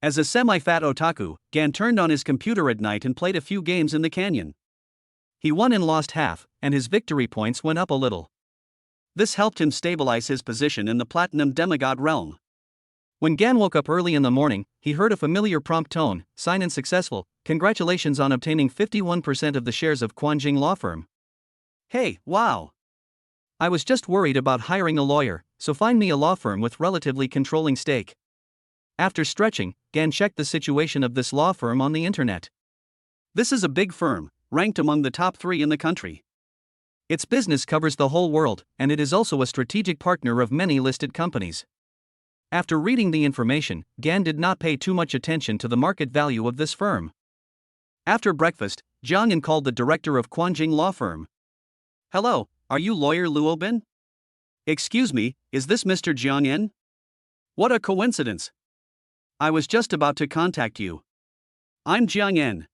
Speaker 1: As a semi-fat otaku, Gan turned on his computer at night and played a few games in the canyon. He won and lost half, and his victory points went up a little. This helped him stabilize his position in the platinum demigod realm. When Gan woke up early in the morning, he heard a familiar prompt tone, sign-in successful, congratulations on obtaining 51% of the shares of Quanjing Law Firm. Hey, wow! I was just worried about hiring a lawyer, so find me a law firm with relatively controlling stake. After stretching, Gan checked the situation of this law firm on the internet. This is a big firm, ranked among the top 3 in the country. Its business covers the whole world, and it is also a strategic partner of many listed companies. After reading the information, Gan did not pay too much attention to the market value of this firm. After breakfast, Jiang Yan called the director of Quanjing Law Firm. Hello, are you lawyer Luobin? Excuse me, is this Mr. Jiang Yan? What a coincidence. I was just about to contact you. I'm Jiang Yan.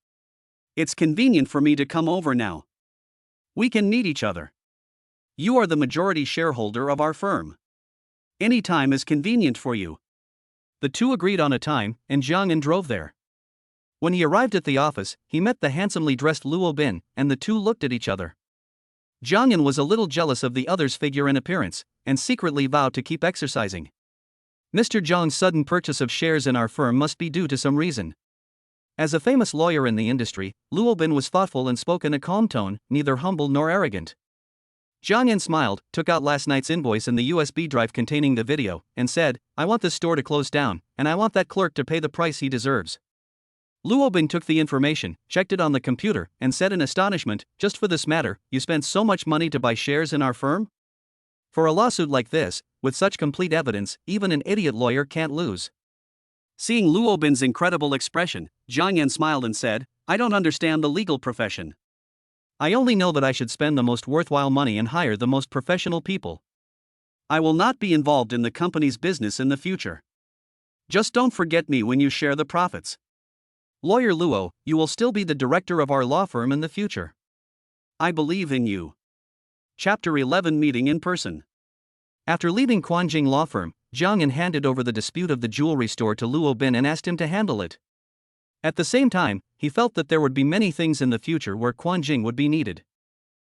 Speaker 1: It's convenient for me to come over now. We can meet each other. You are the majority shareholder of our firm. Any time is convenient for you. The 2 agreed on a time, and Jiang Yan drove there. When he arrived at the office, he met the handsomely dressed Luo Bin, and the 2 looked at each other. Jiang Yan was a little jealous of the other's figure and appearance, and secretly vowed to keep exercising. Mr. Zhang's sudden purchase of shares in our firm must be due to some reason. As a famous lawyer in the industry, Luo Bin was thoughtful and spoke in a calm tone, neither humble nor arrogant. Jiang Yan smiled, took out last night's invoice and the USB drive containing the video, and said, I want this store to close down, and I want that clerk to pay the price he deserves. Luo Bin took the information, checked it on the computer, and said in astonishment, just for this matter, you spent so much money to buy shares in our firm? For a lawsuit like this, with such complete evidence, even an idiot lawyer can't lose. Seeing Luo Bin's incredible expression, Jiang Yan smiled and said, I don't understand the legal profession. I only know that I should spend the most worthwhile money and hire the most professional people. I will not be involved in the company's business in the future. Just don't forget me when you share the profits. Lawyer Luo, you will still be the director of our law firm in the future. I believe in you. Chapter 11 Meeting in Person. After leaving Quanjing Law Firm, Jiang Yan handed over the dispute of the jewelry store to Luo Bin and asked him to handle it. At the same time, he felt that there would be many things in the future where Quanjing would be needed.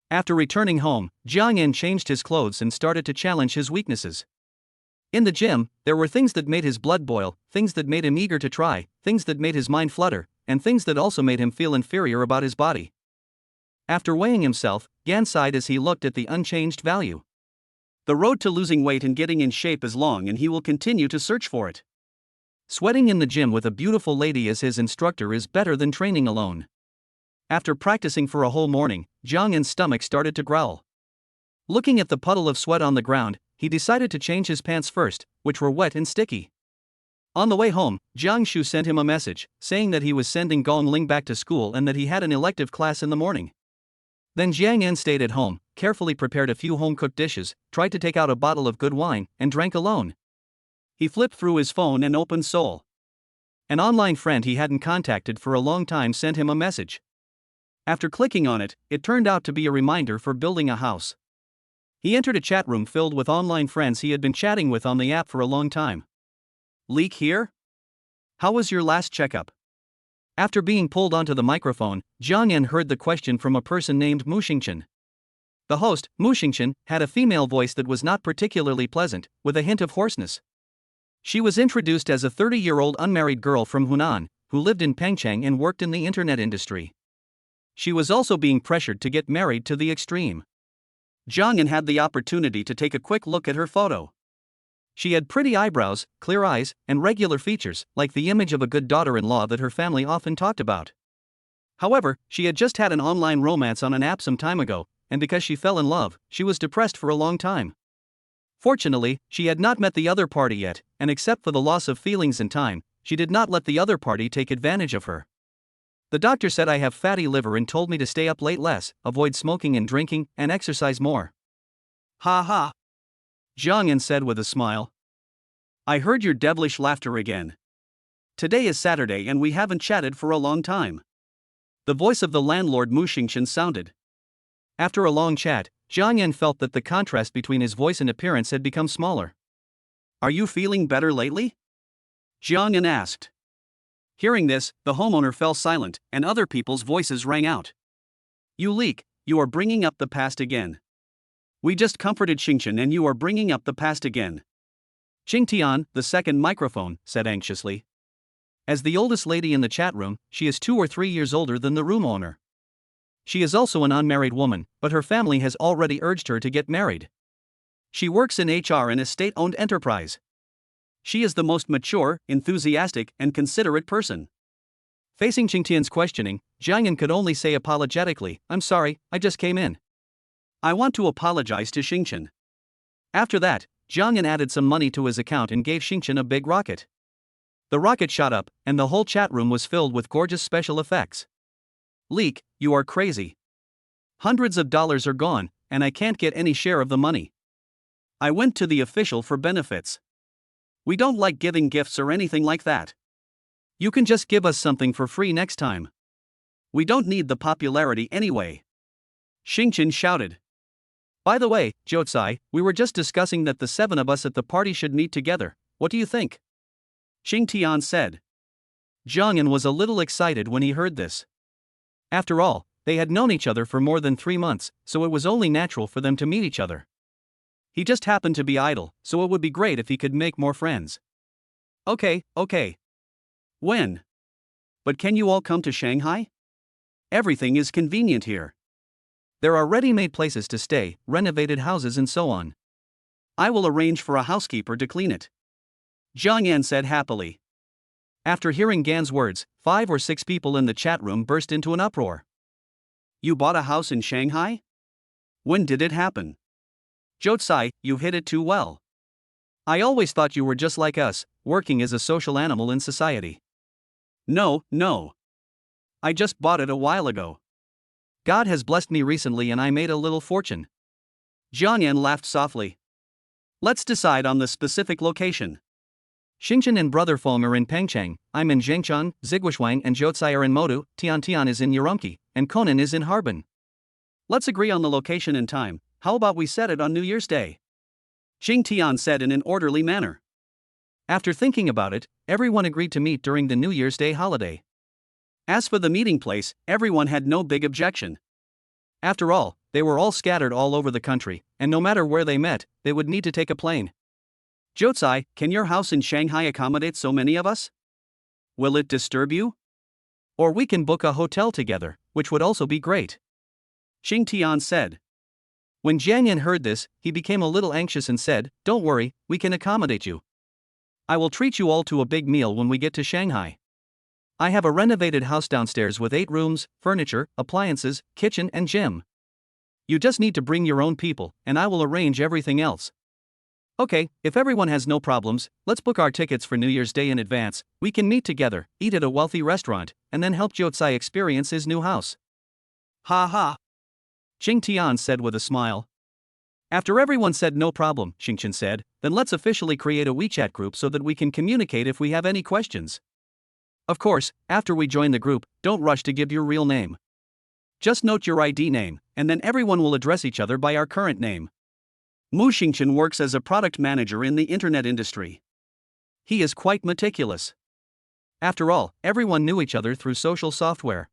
Speaker 1: After returning home, Jiang Yan changed his clothes and started to challenge his weaknesses. In the gym, there were things that made his blood boil, things that made him eager to try, things that made his mind flutter, and things that also made him feel inferior about his body. After weighing himself, Gan sighed as he looked at the unchanged value. The road to losing weight and getting in shape is long, and he will continue to search for it. Sweating in the gym with a beautiful lady as his instructor is better than training alone. After practicing for a whole morning, Jiang Yan's stomach started to growl. Looking at the puddle of sweat on the ground, he decided to change his pants first, which were wet and sticky. On the way home, Jiang Shu sent him a message, saying that he was sending Gong Ling back to school and that he had an elective class in the morning. Then Jiang Yan stayed at home, carefully prepared a few home-cooked dishes, tried to take out a bottle of good wine, and drank alone. He flipped through his phone and opened Soul. An online friend he hadn't contacted for a long time sent him a message. After clicking on it, it turned out to be a reminder for building a house. He entered a chat room filled with online friends he had been chatting with on the app for a long time. Leak here? How was your last checkup? After being pulled onto the microphone, Jiang Yan heard the question from a person named Mu Xingchen. The host, Mu Xingchen, had a female voice that was not particularly pleasant, with a hint of hoarseness. She was introduced as a 30-year-old unmarried girl from Hunan, who lived in Pengcheng and worked in the internet industry. She was also being pressured to get married to the extreme. Jiangyan had the opportunity to take a quick look at her photo. She had pretty eyebrows, clear eyes, and regular features, like the image of a good daughter-in-law that her family often talked about. However, she had just had an online romance on an app some time ago, and because she fell in love, she was depressed for a long time. Fortunately, she had not met the other party yet, and except for the loss of feelings and time, she did not let the other party take advantage of her. The doctor said I have fatty liver and told me to stay up late less, avoid smoking and drinking, and exercise more. Ha ha. Jiangyan said with a smile. I heard your devilish laughter again. Today is Saturday and we haven't chatted for a long time. The voice of the landlord Mu Xingchen sounded. After a long chat, Jiangyan felt that the contrast between his voice and appearance had become smaller. Are you feeling better lately? Jiangyan asked. Hearing this, the homeowner fell silent, and other people's voices rang out. You leak, you are bringing up the past again. We just comforted Xingchen and you are bringing up the past again. Qingtian, the second microphone, said anxiously. As the oldest lady in the chat room, she is 2 or 3 years older than the room owner. She is also an unmarried woman, but her family has already urged her to get married. She works in HR in a state-owned enterprise. She is the most mature, enthusiastic, and considerate person. Facing Qingtian's questioning, Jiangyan could only say apologetically, I'm sorry, I just came in. I want to apologize to Xingchen. After that, Jiangyan added some money to his account and gave Xingchen a big rocket. The rocket shot up, and the whole chat room was filled with gorgeous special effects. Leak, you are crazy. Hundreds of dollars are gone, and I can't get any share of the money. I went to the official for benefits. We don't like giving gifts or anything like that. You can just give us something for free next time. We don't need the popularity anyway. Xingchen shouted. By the way, Jiucai, we were just discussing that the 7 of us at the party should meet together. What do you think? Qingtian said. Jiangyan was a little excited when he heard this. After all, they had known each other for more than 3 months, so it was only natural for them to meet each other. He just happened to be idle, so it would be great if he could make more friends. Okay. When? But can you all come to Shanghai? Everything is convenient here. There are ready-made places to stay, renovated houses and so on. I will arrange for a housekeeper to clean it. Jiangyan said happily. After hearing Gan's words, 5 or 6 people in the chat room burst into an uproar. You bought a house in Shanghai? When did it happen? Jiucai, you hit it too well. I always thought you were just like us, working as a social animal in society. No. I just bought it a while ago. God has blessed me recently and I made a little fortune. Jiangyan laughed softly. Let's decide on the specific location. Xingchen and Brother Feng are in Pengcheng, I'm in Zhengchun, Ziguoshuang and Jiucai are in Modu, Tian is in Urumqi, and Conan is in Harbin. Let's agree on the location and time. How about we set it on New Year's Day? Qingtian said in an orderly manner. After thinking about it, everyone agreed to meet during the New Year's Day holiday. As for the meeting place, everyone had no big objection. After all, they were all scattered all over the country, and no matter where they met, they would need to take a plane. Jiucai, can your house in Shanghai accommodate so many of us? Will it disturb you? Or we can book a hotel together, which would also be great. Qingtian said. When Jiangyan heard this, he became a little anxious and said, Don't worry, we can accommodate you. I will treat you all to a big meal when we get to Shanghai. I have a renovated house downstairs with 8 rooms, furniture, appliances, kitchen and gym. You just need to bring your own people, and I will arrange everything else. Okay, if everyone has no problems, let's book our tickets for New Year's Day in advance. We can meet together, eat at a wealthy restaurant, and then help Jiucai experience his new house. Ha ha. Qingtian said with a smile. After everyone said no problem, Xingchen said, then let's officially create a WeChat group so that we can communicate if we have any questions. Of course, after we join the group, don't rush to give your real name. Just note your ID name, and then everyone will address each other by our current name. Mu Xingchen works as a product manager in the internet industry. He is quite meticulous. After all, everyone knew each other through social software.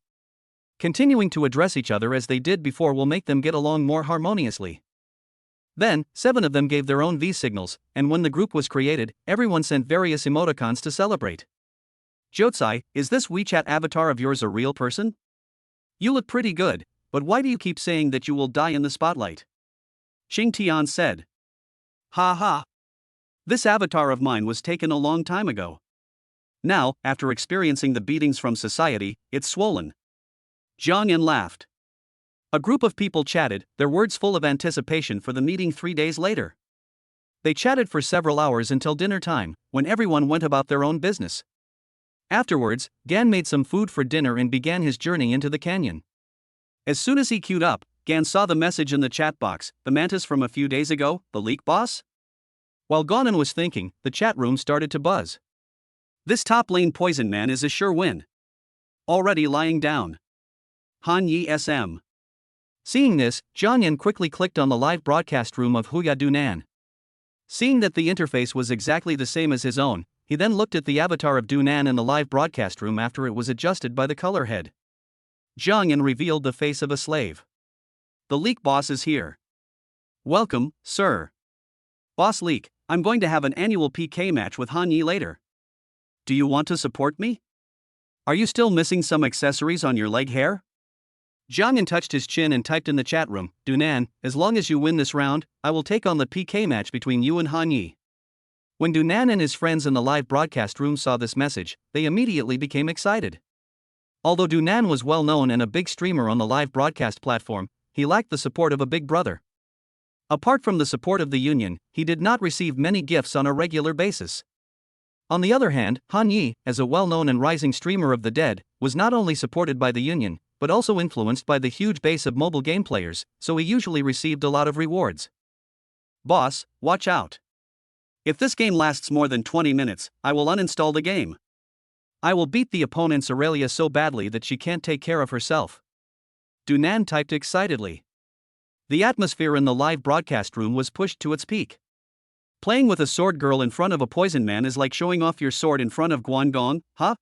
Speaker 1: Continuing to address each other as they did before will make them get along more harmoniously. Then, 7 of them gave their own V signals, and when the group was created, everyone sent various emoticons to celebrate. Jotsai, is this WeChat avatar of yours a real person? You look pretty good, but why do you keep saying that you will die in the spotlight? Xing Tian said. Ha ha. This avatar of mine was taken a long time ago. Now, after experiencing the beatings from society, it's swollen. Zhang Yan laughed. A group of people chatted, their words full of anticipation for the meeting 3 days later. They chatted for several hours until dinner time, when everyone went about their own business. Afterwards, Gan made some food for dinner and began his journey into the canyon. As soon as he queued up, Gan saw the message in the chat box, the mantis from a few days ago, the leak boss? While Ganon was thinking, the chat room started to buzz. This top lane poison man is a sure win. Already lying down. Han Yi SM. Seeing this, Zhang Yan quickly clicked on the live broadcast room of Huya Dunan. Seeing that the interface was exactly the same as his own, he then looked at the avatar of Dunan in the live broadcast room after it was adjusted by the color head. Zhang Yan revealed the face of a slave. The Leak boss is here. Welcome, sir. Boss Leak, I'm going to have an annual PK match with Han Yi later. Do you want to support me? Are you still missing some accessories on your leg hair? Zhang Yan touched his chin and typed in the chat room, Dunan, as long as you win this round, I will take on the PK match between you and Han Yi. When Dunan and his friends in the live broadcast room saw this message, they immediately became excited. Although Dunan was well known and a big streamer on the live broadcast platform, he lacked the support of a big brother. Apart from the support of the Union, he did not receive many gifts on a regular basis. On the other hand, Han Yi, as a well-known and rising streamer of the dead, was not only supported by the Union, but also influenced by the huge base of mobile game players, so he usually received a lot of rewards. Boss, watch out. If this game lasts more than 20 minutes, I will uninstall the game. I will beat the opponent's Aurelia so badly that she can't take care of herself. Dunan typed excitedly. The atmosphere in the live broadcast room was pushed to its peak. Playing with a sword girl in front of a poison man is like showing off your sword in front of Guangdong, huh?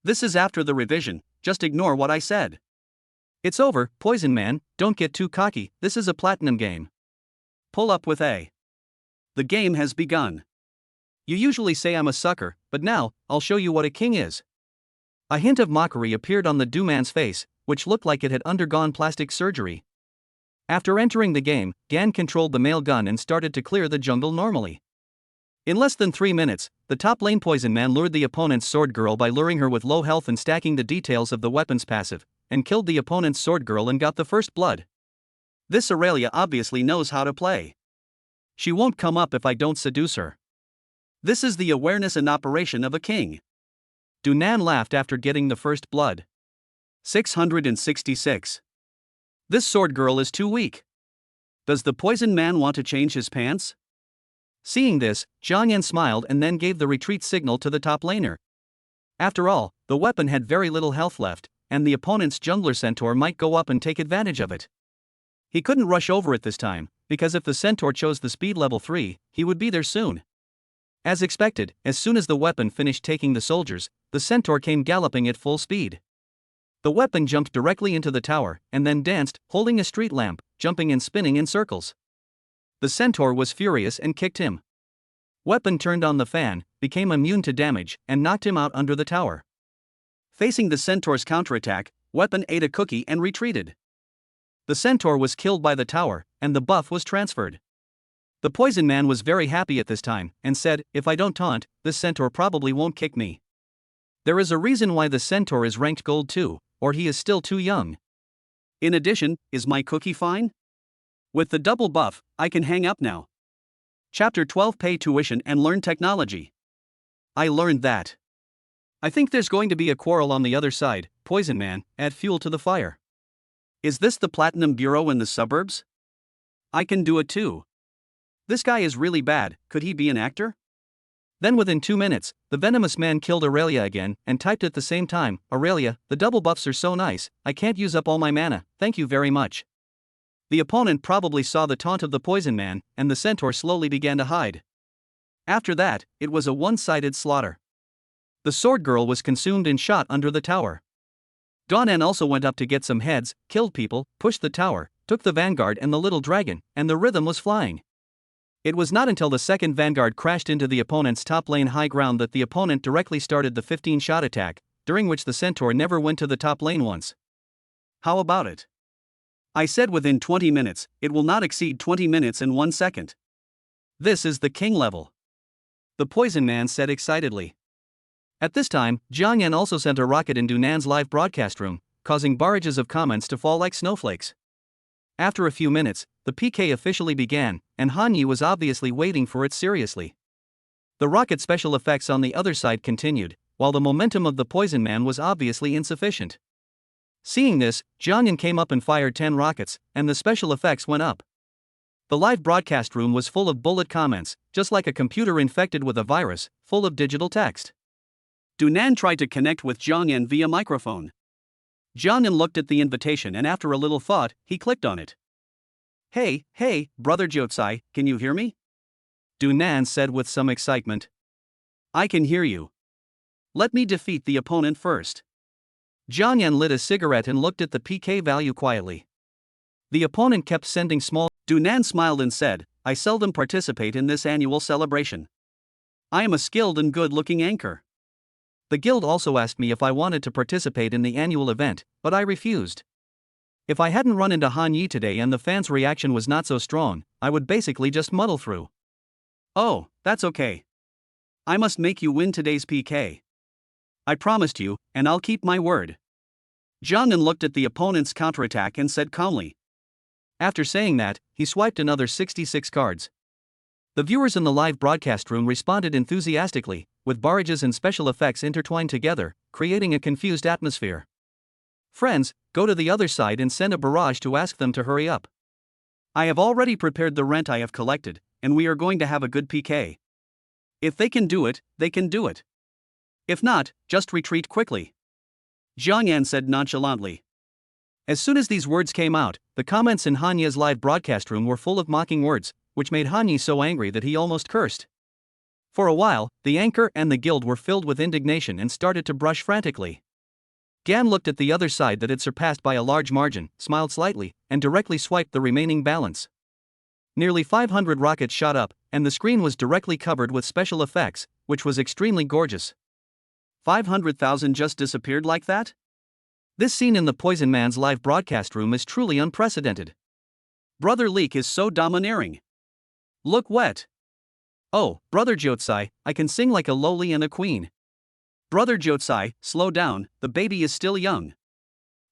Speaker 1: This is after the revision, just ignore what I said. It's over, poison man, don't get too cocky, this is a platinum game. Pull up with A. The game has begun. You usually say I'm a sucker, but now, I'll show you what a king is. A hint of mockery appeared on the Duman's face, which looked like it had undergone plastic surgery. After entering the game, Gan controlled the male gun and started to clear the jungle normally. In less than 3 minutes, the top lane poison man lured the opponent's sword girl by luring her with low health and stacking the details of the weapon's passive, and killed the opponent's sword girl and got the first blood. This Aurelia obviously knows how to play. She won't come up if I don't seduce her. This is the awareness and operation of a king. Dunan laughed after getting the first blood. 666. This sword girl is too weak. Does the poison man want to change his pants? Seeing this, Zhang Yan smiled and then gave the retreat signal to the top laner. After all, the weapon had very little health left, and the opponent's jungler centaur might go up and take advantage of it. He couldn't rush over it this time, because if the centaur chose the speed level 3, he would be there soon. As expected, as soon as the weapon finished taking the soldiers, the centaur came galloping at full speed. The weapon jumped directly into the tower, and then danced, holding a street lamp, jumping and spinning in circles. The centaur was furious and kicked him. Weapon turned on the fan, became immune to damage, and knocked him out under the tower. Facing the centaur's counterattack, Weapon ate a cookie and retreated. The centaur was killed by the tower, and the buff was transferred. The poison man was very happy at this time, and said, "If I don't taunt, this centaur probably won't kick me." There is a reason why the centaur is ranked gold 2, or he is still too young. In addition, is my cookie fine? With the double buff, I can hang up now. Chapter 12, Pay Tuition and Learn Technology. I learned that. I think there's going to be a quarrel on the other side. Poison man, add fuel to the fire. Is this the Platinum Bureau in the suburbs? I can do it too. This guy is really bad, could he be an actor? Then within 2 minutes, the venomous man killed Aurelia again, and typed at the same time, "Aurelia, the double buffs are so nice, I can't use up all my mana, thank you very much." The opponent probably saw the taunt of the poison man, and the centaur slowly began to hide. After that, it was a one-sided slaughter. The sword girl was consumed and shot under the tower. Donan also went up to get some heads, killed people, pushed the tower, took the vanguard and the little dragon, and the rhythm was flying. It was not until the second Vanguard crashed into the opponent's top lane high ground that the opponent directly started the 15-shot attack, during which the Centaur never went to the top lane once. How about it? I said within 20 minutes, it will not exceed 20 minutes and 1 second. This is the king level. The Poison Man said excitedly. At this time, Jiang Yan also sent a rocket into Nan's live broadcast room, causing barrages of comments to fall like snowflakes. After a few minutes, the PK officially began, and Han Yi was obviously waiting for it seriously. The rocket special effects on the other side continued, while the momentum of the Poison Man was obviously insufficient. Seeing this, Jiang Yan came up and fired 10 rockets, and the special effects went up. The live broadcast room was full of bullet comments, just like a computer infected with a virus, full of digital text. Dunan tried to connect with Jiang Yan via microphone. Jiang Yan looked at the invitation and after a little thought, he clicked on it. Hey, brother Jiucai, can you hear me? Dunan said with some excitement. I can hear you. Let me defeat the opponent first. Jiang Yan lit a cigarette and looked at the PK value quietly. The opponent kept sending small. Dunan smiled and said, I seldom participate in this annual celebration. I am a skilled and good-looking anchor. The guild also asked me if I wanted to participate in the annual event, but I refused. If I hadn't run into Han Yi today and the fans' reaction was not so strong, I would basically just muddle through. Oh, that's okay. I must make you win today's PK. I promised you, and I'll keep my word. Jiang Yan looked at the opponent's counterattack and said calmly. After saying that, he swiped another 66 cards. The viewers in the live broadcast room responded enthusiastically, with barrages and special effects intertwined together, creating a confused atmosphere. Friends, go to the other side and send a barrage to ask them to hurry up. I have already prepared the rent I have collected, and we are going to have a good PK. If they can do it, they can do it. If not, just retreat quickly. Jiang Yan said nonchalantly. As soon as these words came out, the comments in Han Yi's live broadcast room were full of mocking words, which made Han Yi so angry that he almost cursed. For a while, the anchor and the guild were filled with indignation and started to brush frantically. Gan looked at the other side that had surpassed by a large margin, smiled slightly, and directly swiped the remaining balance. Nearly 500 rockets shot up, and the screen was directly covered with special effects, which was extremely gorgeous. 500,000 just disappeared like that? This scene in the Poison Man's live broadcast room is truly unprecedented. Brother Leek is so domineering. Look wet. Oh, Brother Jiucai, I can sing like a lowly and a queen. Brother Jiucai, slow down, the baby is still young.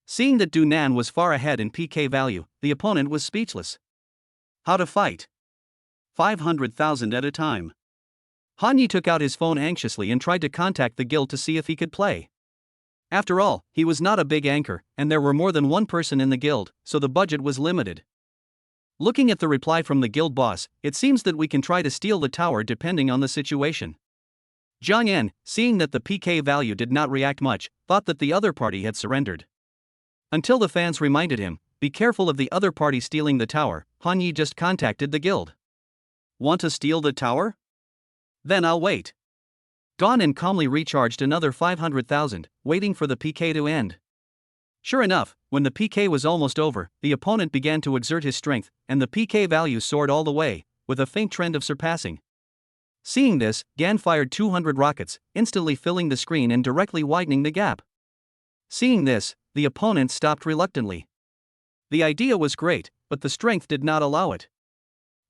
Speaker 1: Seeing that Dunan was far ahead in PK value, the opponent was speechless. How to fight? 500,000 at a time. Han Yi took out his phone anxiously and tried to contact the guild to see if he could play. After all, he was not a big anchor, and there were more than one person in the guild, so the budget was limited. Looking at the reply from the guild boss, it seems that we can try to steal the tower depending on the situation. Jiang Yan, seeing that the PK value did not react much, thought that the other party had surrendered. Until the fans reminded him, be careful of the other party stealing the tower, Han Yi just contacted the guild. Want to steal the tower? Then I'll wait. Gone and calmly recharged another 500,000, waiting for the PK to end. Sure enough, when the PK was almost over, the opponent began to exert his strength, and the PK value soared all the way, with a faint trend of surpassing. Seeing this, Gan fired 200 rockets, instantly filling the screen and directly widening the gap. Seeing this, the opponent stopped reluctantly. The idea was great, but the strength did not allow it.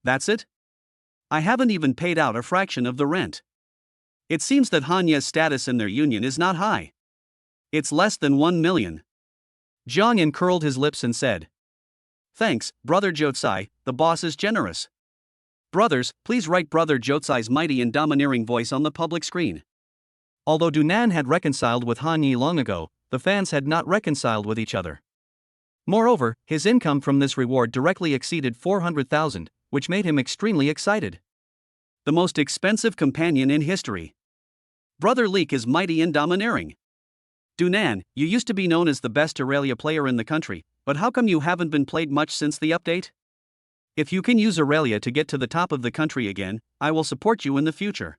Speaker 1: That's it? I haven't even paid out a fraction of the rent. It seems that Han Yi's status in their union is not high. It's less than 1 million. Jiang Yan curled his lips and said. Thanks, Brother Jiucai, the boss is generous. Brothers, please write Brother Jiucai's mighty and domineering voice on the public screen. Although Dunan had reconciled with Han Yi long ago, the fans had not reconciled with each other. Moreover, his income from this reward directly exceeded 400,000, which made him extremely excited. The most expensive companion in history. Brother Leek is mighty and domineering. Dunan, you used to be known as the best Aurelia player in the country, but how come you haven't been played much since the update? If you can use Aurelia to get to the top of the country again, I will support you in the future.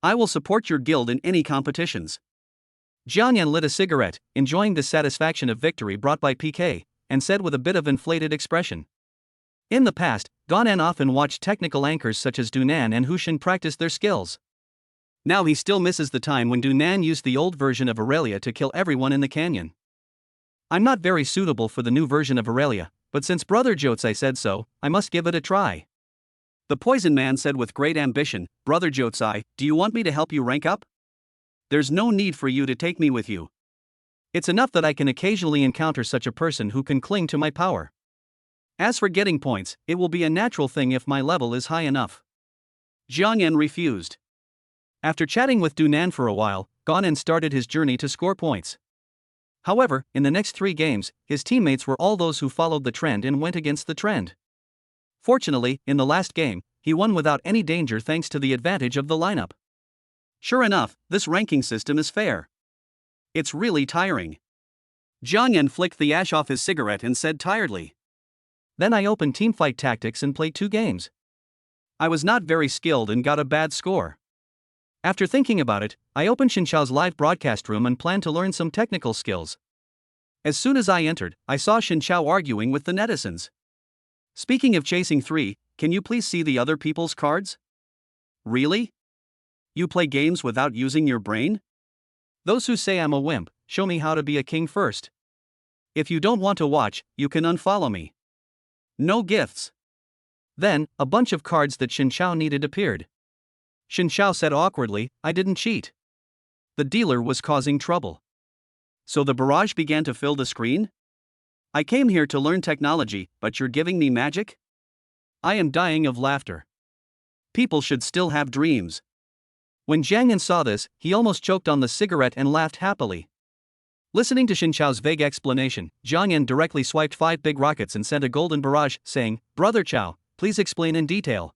Speaker 1: I will support your guild in any competitions. Jiang Yan lit a cigarette, enjoying the satisfaction of victory brought by PK, and said with a bit of inflated expression. In the past, Ganan often watched technical anchors such as Dunan and Hushin practice their skills. Now he still misses the time when Dunan used the old version of Aurelia to kill everyone in the canyon. I'm not very suitable for the new version of Aurelia, but since Brother Jotsai said so, I must give it a try. The Poison Man said with great ambition, Brother Jotsai, do you want me to help you rank up? There's no need for you to take me with you. It's enough that I can occasionally encounter such a person who can cling to my power. As for getting points, it will be a natural thing if my level is high enough. Jiang Yan refused. After chatting with Dunan for a while, Ganan started his journey to score points. However, in the next 3 games, his teammates were all those who followed the trend and went against the trend. Fortunately, in the last game, he won without any danger thanks to the advantage of the lineup. Sure enough, this ranking system is fair. It's really tiring. Jiang Yan flicked the ash off his cigarette and said tiredly. Then I opened Teamfight Tactics and played 2 games. I was not very skilled and got a bad score. After thinking about it, I opened Shinchao's live broadcast room and planned to learn some technical skills. As soon as I entered, I saw Shinchao arguing with the netizens. Speaking of chasing 3, can you please see the other people's cards? Really? You play games without using your brain? Those who say I'm a wimp, show me how to be a king first. If you don't want to watch, you can unfollow me. No gifts. Then, a bunch of cards that Shinchao needed appeared. Shinchao said awkwardly, I didn't cheat. The dealer was causing trouble. So the barrage began to fill the screen? I came here to learn technology, but you're giving me magic? I am dying of laughter. People should still have dreams. When Jiang Yan saw this, he almost choked on the cigarette and laughed happily. Listening to Shinchao's vague explanation, Jiang Yan directly swiped 5 big rockets and sent a golden barrage, saying, Brother Chao, please explain in detail.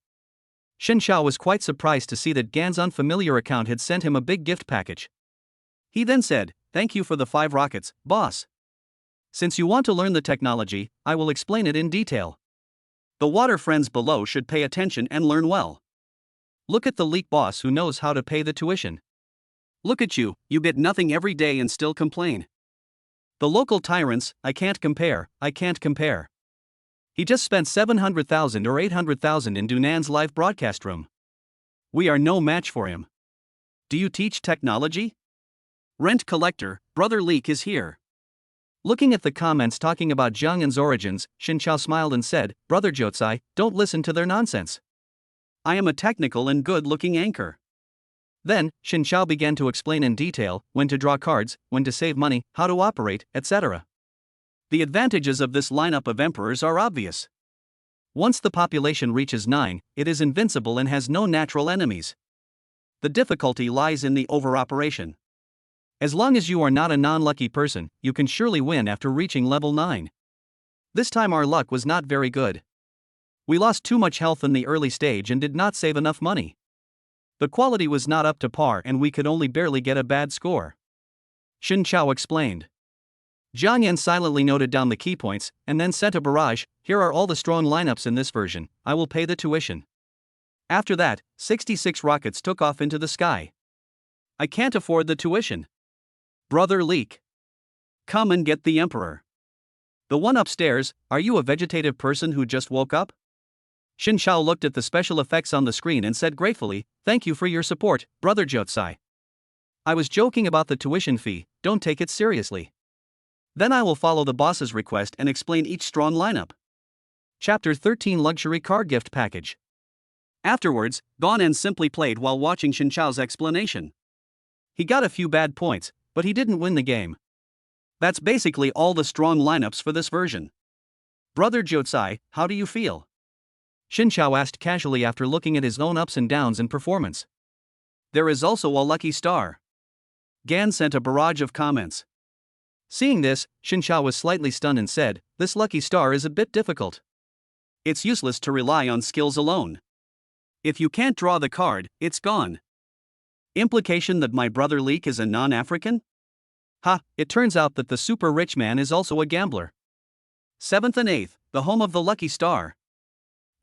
Speaker 1: Shinchao was quite surprised to see that Gan's unfamiliar account had sent him a big gift package. He then said, thank you for the 5 rockets, boss. Since you want to learn the technology, I will explain it in detail. The water friends below should pay attention and learn well. Look at the leak boss who knows how to pay the tuition. Look at you, you get nothing every day and still complain. The local tyrants, I can't compare. He just spent 700,000 or 800,000 in Dunan's live broadcast room. We are no match for him. Do you teach technology? Rent collector, Brother Leak is here. Looking at the comments talking about Jiang Yan's origins, Shinchao smiled and said, Brother Jotsai, don't listen to their nonsense. I am a technical and good-looking anchor. Then, Shinchao began to explain in detail when to draw cards, when to save money, how to operate, etc. The advantages of this lineup of emperors are obvious. Once the population reaches 9, it is invincible and has no natural enemies. The difficulty lies in the overoperation. As long as you are not a non-lucky person, you can surely win after reaching level 9. This time our luck was not very good. We lost too much health in the early stage and did not save enough money. The quality was not up to par and we could only barely get a bad score. Shinchao explained. Jiang Yan silently noted down the key points, and then sent a barrage, here are all the strong lineups in this version, I will pay the tuition. After that, 66 rockets took off into the sky. I can't afford the tuition. Brother Leak. Come and get the Emperor. The one upstairs, are you a vegetative person who just woke up? Shinchao looked at the special effects on the screen and said gratefully, thank you for your support, Brother Jotsai. I was joking about the tuition fee, don't take it seriously. Then I will follow the boss's request and explain each strong lineup. Chapter 13 Luxury Car Gift Package. Afterwards, Ganan simply played while watching Shinchao's explanation. He got a few bad points, but he didn't win the game. That's basically all the strong lineups for this version. Brother Jotsai, how do you feel? Shinchao asked casually after looking at his own ups and downs in performance. There is also a lucky star. Gan sent a barrage of comments. Seeing this, Shinchao was slightly stunned and said, this lucky star is a bit difficult. It's useless to rely on skills alone. If you can't draw the card, it's gone. Implication that my brother Leak is a non-African? Ha, it turns out that the super rich man is also a gambler. 7th and 8th, the home of the lucky star.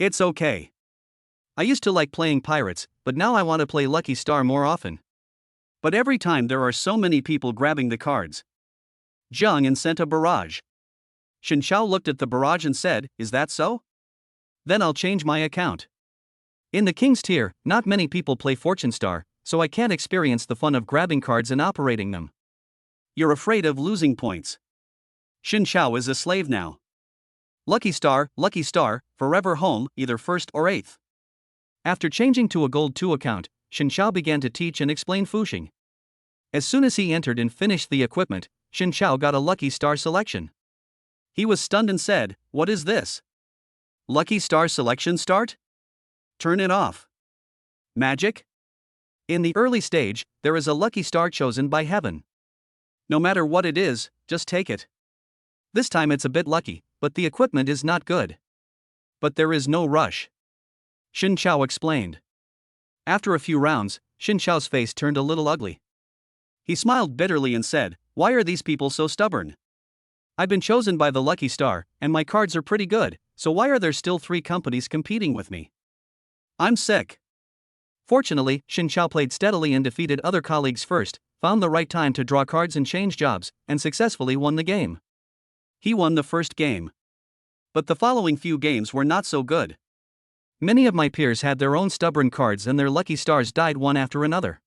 Speaker 1: It's okay. I used to like playing pirates, but now I want to play Lucky Star more often. But every time there are so many people grabbing the cards. Jiang Yan sent a barrage. Shinchao looked at the barrage and said, is that so? Then I'll change my account. In the King's tier, not many people play Fortune Star, so I can't experience the fun of grabbing cards and operating them. You're afraid of losing points. Xin Chao is a slave now. Lucky Star, forever home, either first or eighth. After changing to a Gold 2 account, Xin Chao began to teach and explain Fuxing. As soon as he entered and finished the equipment, Xin Chao got a Lucky Star selection. He was stunned and said, "What is this? Lucky Star selection start? Turn it off. Magic?" In the early stage, there is a lucky star chosen by heaven. No matter what it is, just take it. This time it's a bit lucky, but the equipment is not good. But there is no rush. Xin Chao explained. After a few rounds, Xin Chao's face turned a little ugly. He smiled bitterly and said, "Why are these people so stubborn? I've been chosen by the lucky star, and my cards are pretty good, so why are there still 3 companies competing with me? I'm sick." Fortunately, Xin Chao played steadily and defeated other colleagues first, found the right time to draw cards and change jobs, and successfully won the game. He won the first game. But the following few games were not so good. Many of my peers had their own stubborn cards and their lucky stars died one after another.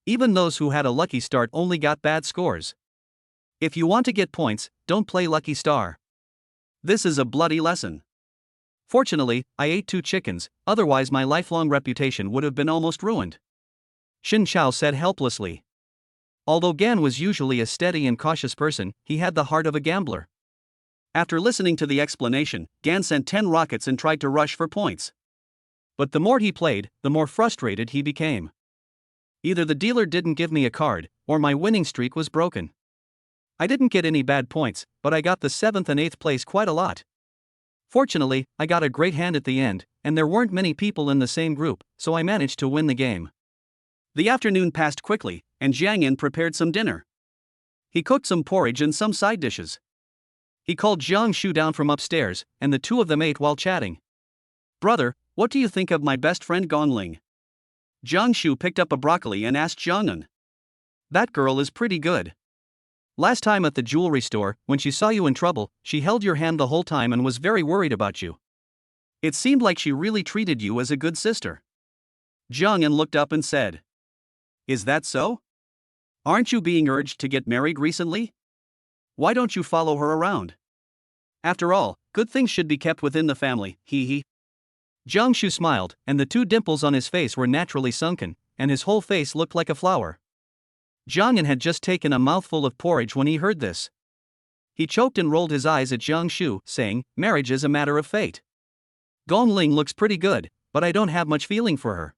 Speaker 1: Even those who had a lucky start only got bad scores. If you want to get points, don't play Lucky Star. This is a bloody lesson. Fortunately, I ate 2 chickens, otherwise my lifelong reputation would have been almost ruined. Xin Chao said helplessly. Although Gan was usually a steady and cautious person, he had the heart of a gambler. After listening to the explanation, Gan sent 10 rockets and tried to rush for points. But the more he played, the more frustrated he became. Either the dealer didn't give me a card, or my winning streak was broken. I didn't get any bad points, but I got the 7th and 8th place quite a lot. Fortunately, I got a great hand at the end, and there weren't many people in the same group, so I managed to win the game. The afternoon passed quickly, and Jiang Yin prepared some dinner. He cooked some porridge and some side dishes. He called Jiang Shu down from upstairs, and the 2 of them ate while chatting. "Brother, what do you think of my best friend Gong Ling?" Jiang Shu picked up a broccoli and asked Jiang Yin. "That girl is pretty good. Last time at the jewelry store, when she saw you in trouble, she held your hand the whole time and was very worried about you. It seemed like she really treated you as a good sister." Jiang Yin looked up and said, "Is that so? Aren't you being urged to get married recently? Why don't you follow her around? After all, good things should be kept within the family, he." Jiang Shu smiled, and the 2 dimples on his face were naturally sunken, and his whole face looked like a flower. Jiang Yin had just taken a mouthful of porridge when he heard this. He choked and rolled his eyes at Jiang Shu, saying, "Marriage is a matter of fate. Gong Ling looks pretty good, but I don't have much feeling for her.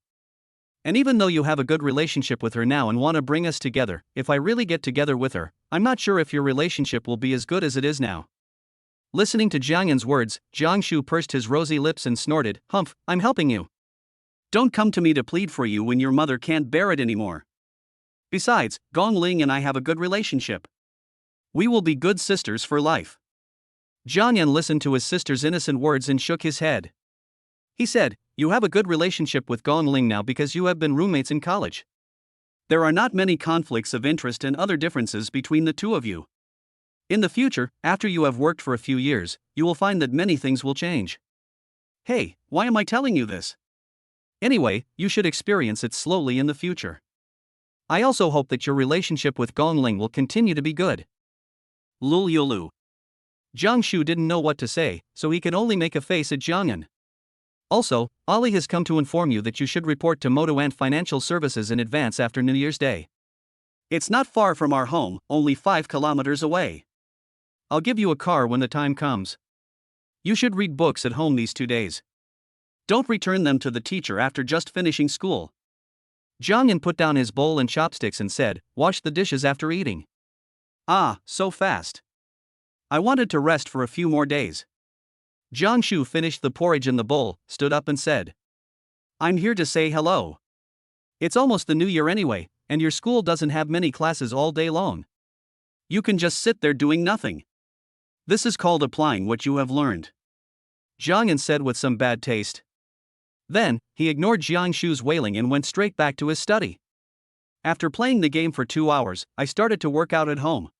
Speaker 1: And even though you have a good relationship with her now and want to bring us together, if I really get together with her, I'm not sure if your relationship will be as good as it is now." Listening to Jiang Yin's words, Jiang Shu pursed his rosy lips and snorted, "Humph, I'm helping you. Don't come to me to plead for you when your mother can't bear it anymore. Besides, Gong Ling and I have a good relationship. We will be good sisters for life." Jiang Yin listened to his sister's innocent words and shook his head. He said, "You have a good relationship with Gong Ling now because you have been roommates in college. There are not many conflicts of interest and other differences between the 2 of you. In the future, after you have worked for a few years, you will find that many things will change." Hey, why am I telling you this? Anyway, you should experience it slowly in the future. I also hope that your relationship with Gong Ling will continue to be good. Lul Yulu. Jiang Shu didn't know what to say, so he could only make a face at Jiang Yin. Also, Ali has come to inform you that you should report to Motoant Financial Services in advance after New Year's Day. It's not far from our home, only 5 kilometers away. I'll give you a car when the time comes. You should read books at home these 2 days. Don't return them to the teacher after just finishing school. Jiang Yin put down his bowl and chopsticks and said, "Wash the dishes after eating." "Ah, so fast. I wanted to rest for a few more days." Jiang Shu finished the porridge in the bowl, stood up and said, "I'm here to say hello. It's almost the new year anyway, and your school doesn't have many classes all day long. You can just sit there doing nothing. This is called applying what you have learned," Jiang Yin said with some bad taste. Then, he ignored Jiang Shu's wailing and went straight back to his study. After playing the game for 2 hours, I started to work out at home.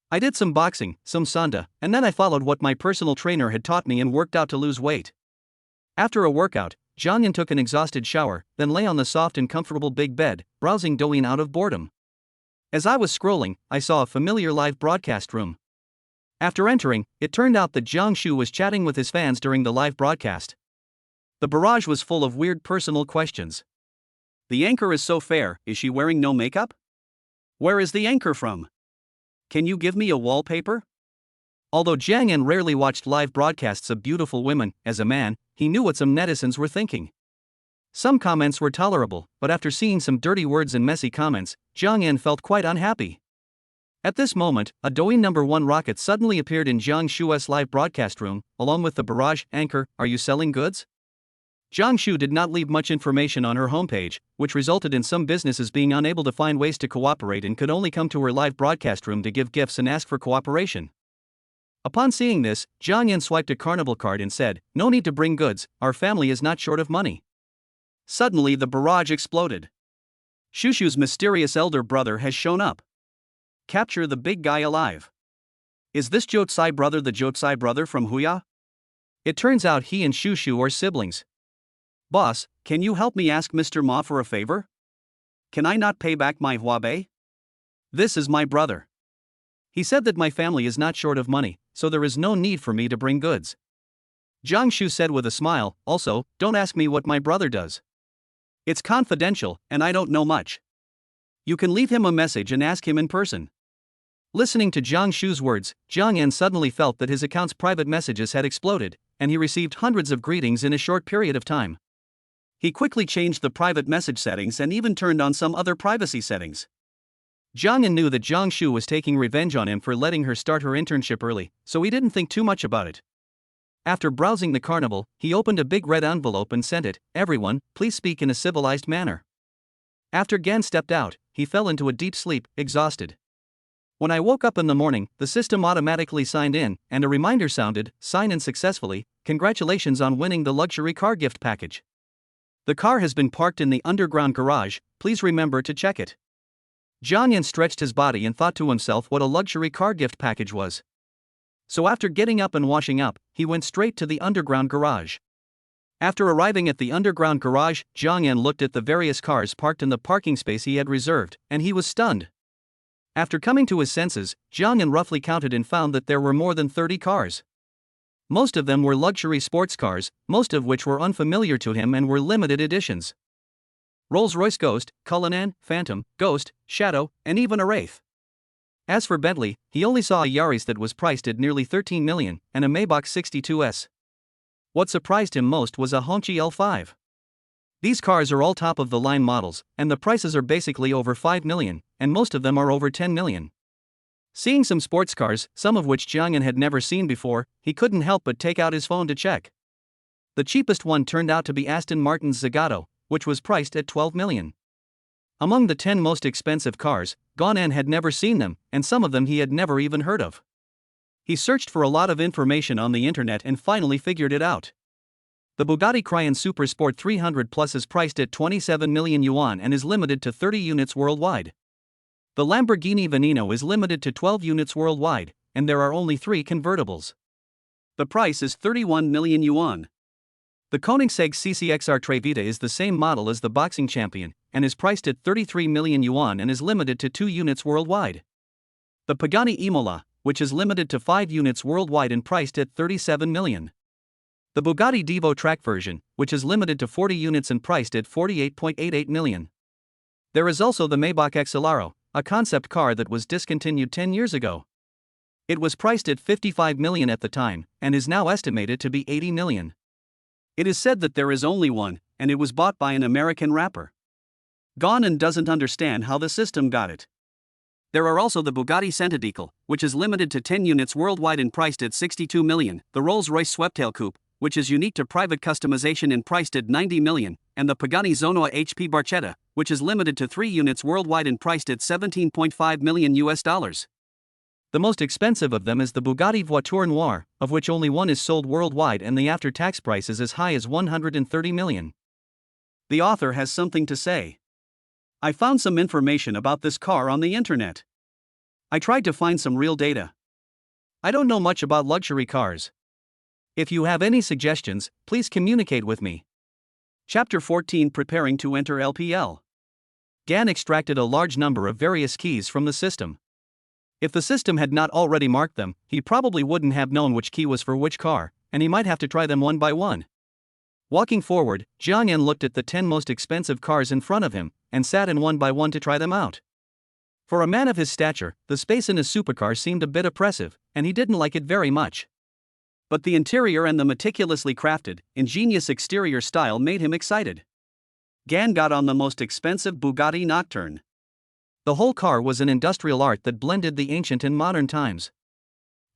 Speaker 1: I did some boxing, some sanda, and then I followed what my personal trainer had taught me and worked out to lose weight. After a workout, Jiangyan took an exhausted shower, then lay on the soft and comfortable big bed, browsing Douyin out of boredom. As I was scrolling, I saw a familiar live broadcast room. After entering, it turned out that Jiang Shu was chatting with his fans during the live broadcast. The barrage was full of weird personal questions. The anchor is so fair, is she wearing no makeup? Where is the anchor from? Can you give me a wallpaper? Although Jiang Yan rarely watched live broadcasts of beautiful women, as a man, he knew what some netizens were thinking. Some comments were tolerable, but after seeing some dirty words and messy comments, Jiang Yan felt quite unhappy. At this moment, a Douyin #1 rocket suddenly appeared in Jiang Shu's live broadcast room, along with the barrage anchor, "Are you selling goods?" Jiang Shu did not leave much information on her homepage, which resulted in some businesses being unable to find ways to cooperate and could only come to her live broadcast room to give gifts and ask for cooperation. Upon seeing this, Jiang Yan swiped a carnival card and said, "No need to bring goods, our family is not short of money." Suddenly the barrage exploded. Shushu's mysterious elder brother has shown up. Capture the big guy alive. Is this Jotsai brother the Jotsai brother from Huya? It turns out he and Shushu are siblings. Boss, can you help me ask Mr. Ma for a favor? Can I not pay back my Huabei? This is my brother. He said that my family is not short of money, so there is no need for me to bring goods. Jiang Shu said with a smile, also, don't ask me what my brother does. It's confidential, and I don't know much. You can leave him a message and ask him in person. Listening to Jiang Shu's words, Jiang Yan suddenly felt that his account's private messages had exploded, and he received hundreds of greetings in a short period of time. He quickly changed the private message settings and even turned on some other privacy settings. Jiang Yan knew that Jiang Shu was taking revenge on him for letting her start her internship early, so he didn't think too much about it. After browsing the carnival, he opened a big red envelope and sent it, "Everyone, please speak in a civilized manner." After Gan stepped out, he fell into a deep sleep, exhausted. When I woke up in the morning, the system automatically signed in, and a reminder sounded, "Sign in successfully, congratulations on winning the luxury car gift package. The car has been parked in the underground garage, please remember to check it." Jiang Yan stretched his body and thought to himself what a luxury car gift package was. So after getting up and washing up, he went straight to the underground garage. After arriving at the underground garage, Jiang Yan looked at the various cars parked in the parking space he had reserved, and he was stunned. After coming to his senses, Jiang Yan roughly counted and found that there were more than 30 cars. Most of them were luxury sports cars, most of which were unfamiliar to him and were limited editions. Rolls-Royce Ghost, Cullinan, Phantom, Ghost, Shadow, and even a Wraith. As for Bentley, he only saw a Yaris that was priced at nearly 13 million, and a Maybach 62S. What surprised him most was a Hongqi L5. These cars are all top-of-the-line models, and the prices are basically over 5 million, and most of them are over 10 million. Seeing some sports cars, some of which Jiang Yan had never seen before, he couldn't help but take out his phone to check. The cheapest one turned out to be Aston Martin's Zagato, which was priced at 12 million. Among the 10 most expensive cars, Ganan had never seen them, and some of them he had never even heard of. He searched for a lot of information on the internet and finally figured it out. The Bugatti Chiron Super Sport 300 Plus is priced at 27 million yuan and is limited to 30 units worldwide. The Lamborghini Veneno is limited to 12 units worldwide, and there are only 3 convertibles. The price is 31 million yuan. The Koenigsegg CCXR Trevita is the same model as the boxing champion, and is priced at 33 million yuan and is limited to 2 units worldwide. The Pagani Imola, which is limited to 5 units worldwide and priced at 37 million. The Bugatti Divo track version, which is limited to 40 units and priced at 48.88 million. There is also the Maybach XLaro, a concept car that was discontinued 10 years ago. It was priced at 55 million at the time, and is now estimated to be 80 million. It is said that there is only one, and it was bought by an American rapper. Ganan doesn't understand how the system got it. There are also the Bugatti Centodical, which is limited to 10 units worldwide and priced at 62 million, the Rolls-Royce Sweptail Coupe, which is unique to private customization and priced at 90 million, and the Pagani Zonua HP Barchetta, which is limited to 3 units worldwide and priced at $17.5 million. The most expensive of them is the Bugatti Voiture Noire, of which only one is sold worldwide and the after-tax price is as high as 130 million. The author has something to say. I found some information about this car on the internet. I tried to find some real data. I don't know much about luxury cars. If you have any suggestions, please communicate with me. Chapter 14 Preparing to enter LPL. Gan extracted a large number of various keys from the system. If the system had not already marked them, he probably wouldn't have known which key was for which car, and he might have to try them one by one. Walking forward, Jiang Yan looked at the 10 most expensive cars in front of him, and sat in one by one to try them out. For a man of his stature, the space in his supercar seemed a bit oppressive, and he didn't like it very much. But the interior and the meticulously crafted, ingenious exterior style made him excited. Gan got on the most expensive Bugatti Nocturne. The whole car was an industrial art that blended the ancient and modern times.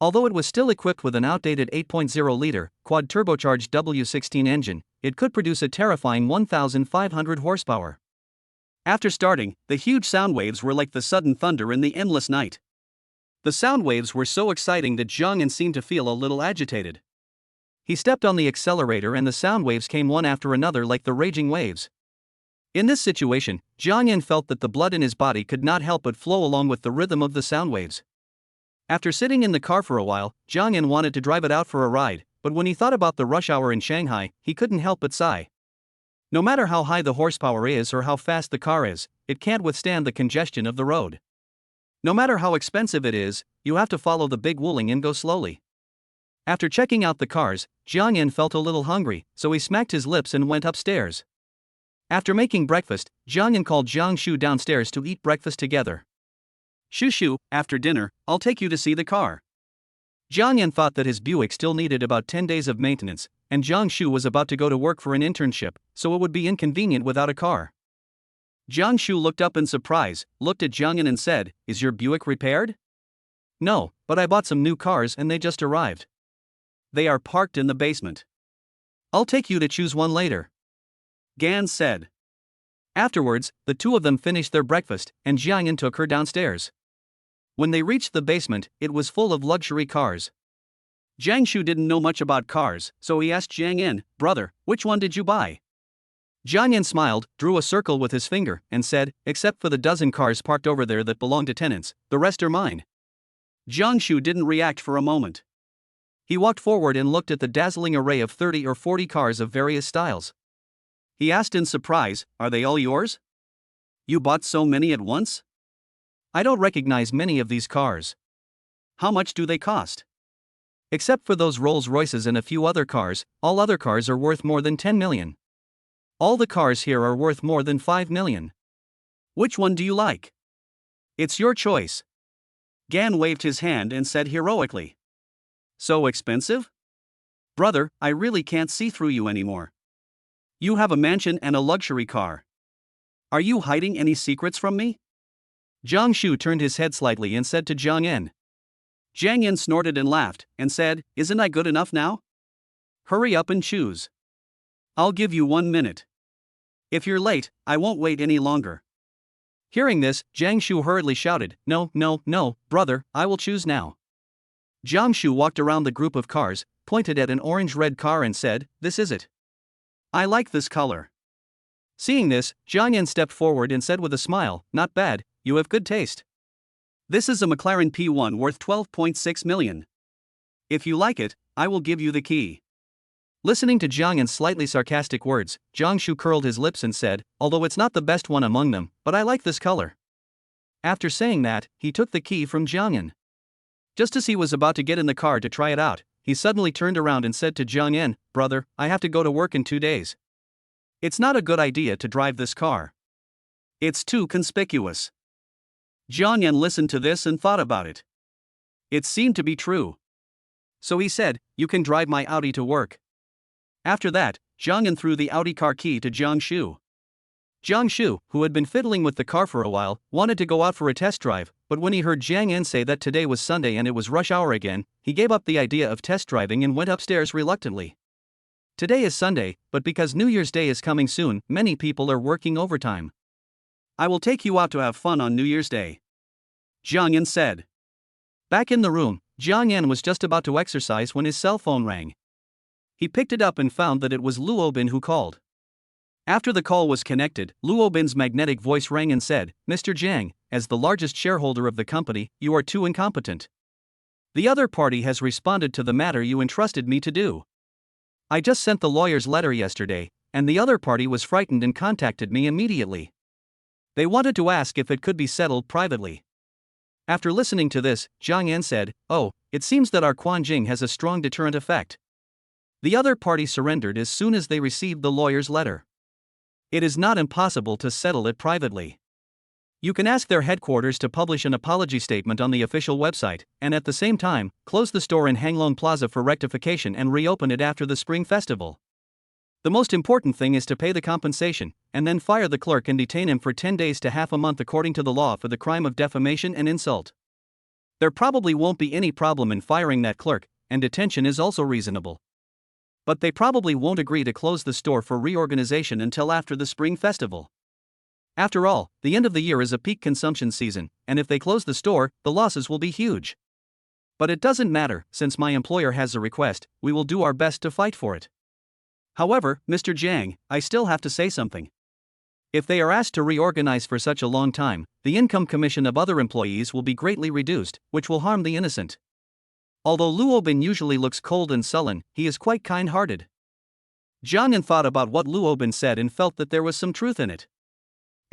Speaker 1: Although it was still equipped with an outdated 8.0-liter, quad-turbocharged W16 engine, it could produce a terrifying 1,500 horsepower. After starting, the huge sound waves were like the sudden thunder in the endless night. The sound waves were so exciting that Jiang Yan seemed to feel a little agitated. He stepped on the accelerator and the sound waves came one after another like the raging waves. In this situation, Jiang Yan felt that the blood in his body could not help but flow along with the rhythm of the sound waves. After sitting in the car for a while, Jiang Yan wanted to drive it out for a ride, but when he thought about the rush hour in Shanghai, he couldn't help but sigh. No matter how high the horsepower is or how fast the car is, it can't withstand the congestion of the road. No matter how expensive it is, you have to follow the big Wuling and go slowly. After checking out the cars, Jiang Yan felt a little hungry, so he smacked his lips and went upstairs. After making breakfast, Jiang Yan called Jiang Shu downstairs to eat breakfast together. Shu, after dinner, I'll take you to see the car. Jiang Yan thought that his Buick still needed about 10 days of maintenance, and Jiang Shu was about to go to work for an internship, so it would be inconvenient without a car. Jiang Shu looked up in surprise, looked at Jiang Yan and said, "Is your Buick repaired?" "No, but I bought some new cars and they just arrived. They are parked in the basement. I'll take you to choose one later," Gan said. Afterwards, the two of them finished their breakfast, and Jiang Yan took her downstairs. When they reached the basement, it was full of luxury cars. Jiang Shu didn't know much about cars, so he asked Jiang Yan, "Brother, which one did you buy?" Jiang Yan smiled, drew a circle with his finger, and said, "Except for the dozen cars parked over there that belong to tenants, the rest are mine." Jiang Shu didn't react for a moment. He walked forward and looked at the dazzling array of 30 or 40 cars of various styles. He asked in surprise, "Are they all yours? You bought so many at once? I don't recognize many of these cars. How much do they cost?" "Except for those Rolls-Royces and a few other cars, all other cars are worth more than 10 million. All the cars here are worth more than 5 million. Which one do you like? It's your choice." Gan waved his hand and said heroically, "So expensive? Brother, I really can't see through you anymore. You have a mansion and a luxury car. Are you hiding any secrets from me?" Jiang Shu turned his head slightly and said to Jiang Yan. Jiang Yan snorted and laughed, and said, "Isn't I good enough now? Hurry up and choose. I'll give you 1 minute. If you're late, I won't wait any longer." Hearing this, Jiang Shu hurriedly shouted, No, brother, I will choose now." Jiang Shu walked around the group of cars, pointed at an orange-red car and said, "This is it. I like this color." Seeing this, Jiang Yan stepped forward and said with a smile, "Not bad, you have good taste. This is a McLaren P1 worth 12.6 million. If you like it, I will give you the key." Listening to Jiang Yan's slightly sarcastic words, Jiang Shu curled his lips and said, "Although it's not the best one among them, but I like this color." After saying that, he took the key from Jiang Yan. Just as he was about to get in the car to try it out, he suddenly turned around and said to Jiang Yan, "Brother, I have to go to work in 2 days. It's not a good idea to drive this car. It's too conspicuous." Jiang Yan listened to this and thought about it. It seemed to be true. So he said, "You can drive my Audi to work." After that, Jiang Yan threw the Audi car key to Jiang Shu. Jiang Shu, who had been fiddling with the car for a while, wanted to go out for a test drive, but when he heard Jiang Yan say that today was Sunday and it was rush hour again, he gave up the idea of test driving and went upstairs reluctantly. Today is Sunday, but because New Year's Day is coming soon, many people are working overtime. "I will take you out to have fun on New Year's Day," Jiang Yan said. Back in the room, Jiang Yan was just about to exercise when his cell phone rang. He picked it up and found that it was Luo Obin who called. After the call was connected, Luo Obin's magnetic voice rang and said, "Mr. Jiang, as the largest shareholder of the company, you are too incompetent. The other party has responded to the matter you entrusted me to do. I just sent the lawyer's letter yesterday, and the other party was frightened and contacted me immediately. They wanted to ask if it could be settled privately. After listening to this, Jiang Yan said, "Oh, it seems that our Quan Jing has a strong deterrent effect." The other party surrendered as soon as they received the lawyer's letter. It is not impossible to settle it privately. You can ask their headquarters to publish an apology statement on the official website, and at the same time, close the store in Hanglong Plaza for rectification and reopen it after the Spring Festival. The most important thing is to pay the compensation, and then fire the clerk and detain him for 10 days to half a month according to the law for the crime of defamation and insult. There probably won't be any problem in firing that clerk, and detention is also reasonable. But they probably won't agree to close the store for reorganization until after the Spring Festival. After all, the end of the year is a peak consumption season, and if they close the store, the losses will be huge. But it doesn't matter, since my employer has a request, we will do our best to fight for it. However, Mr. Jiang, I still have to say something. If they are asked to reorganize for such a long time, the income commission of other employees will be greatly reduced, which will harm the innocent. Although Luo Bin usually looks cold and sullen, he is quite kind-hearted. Jiang Yan thought about what Luo Bin said and felt that there was some truth in it.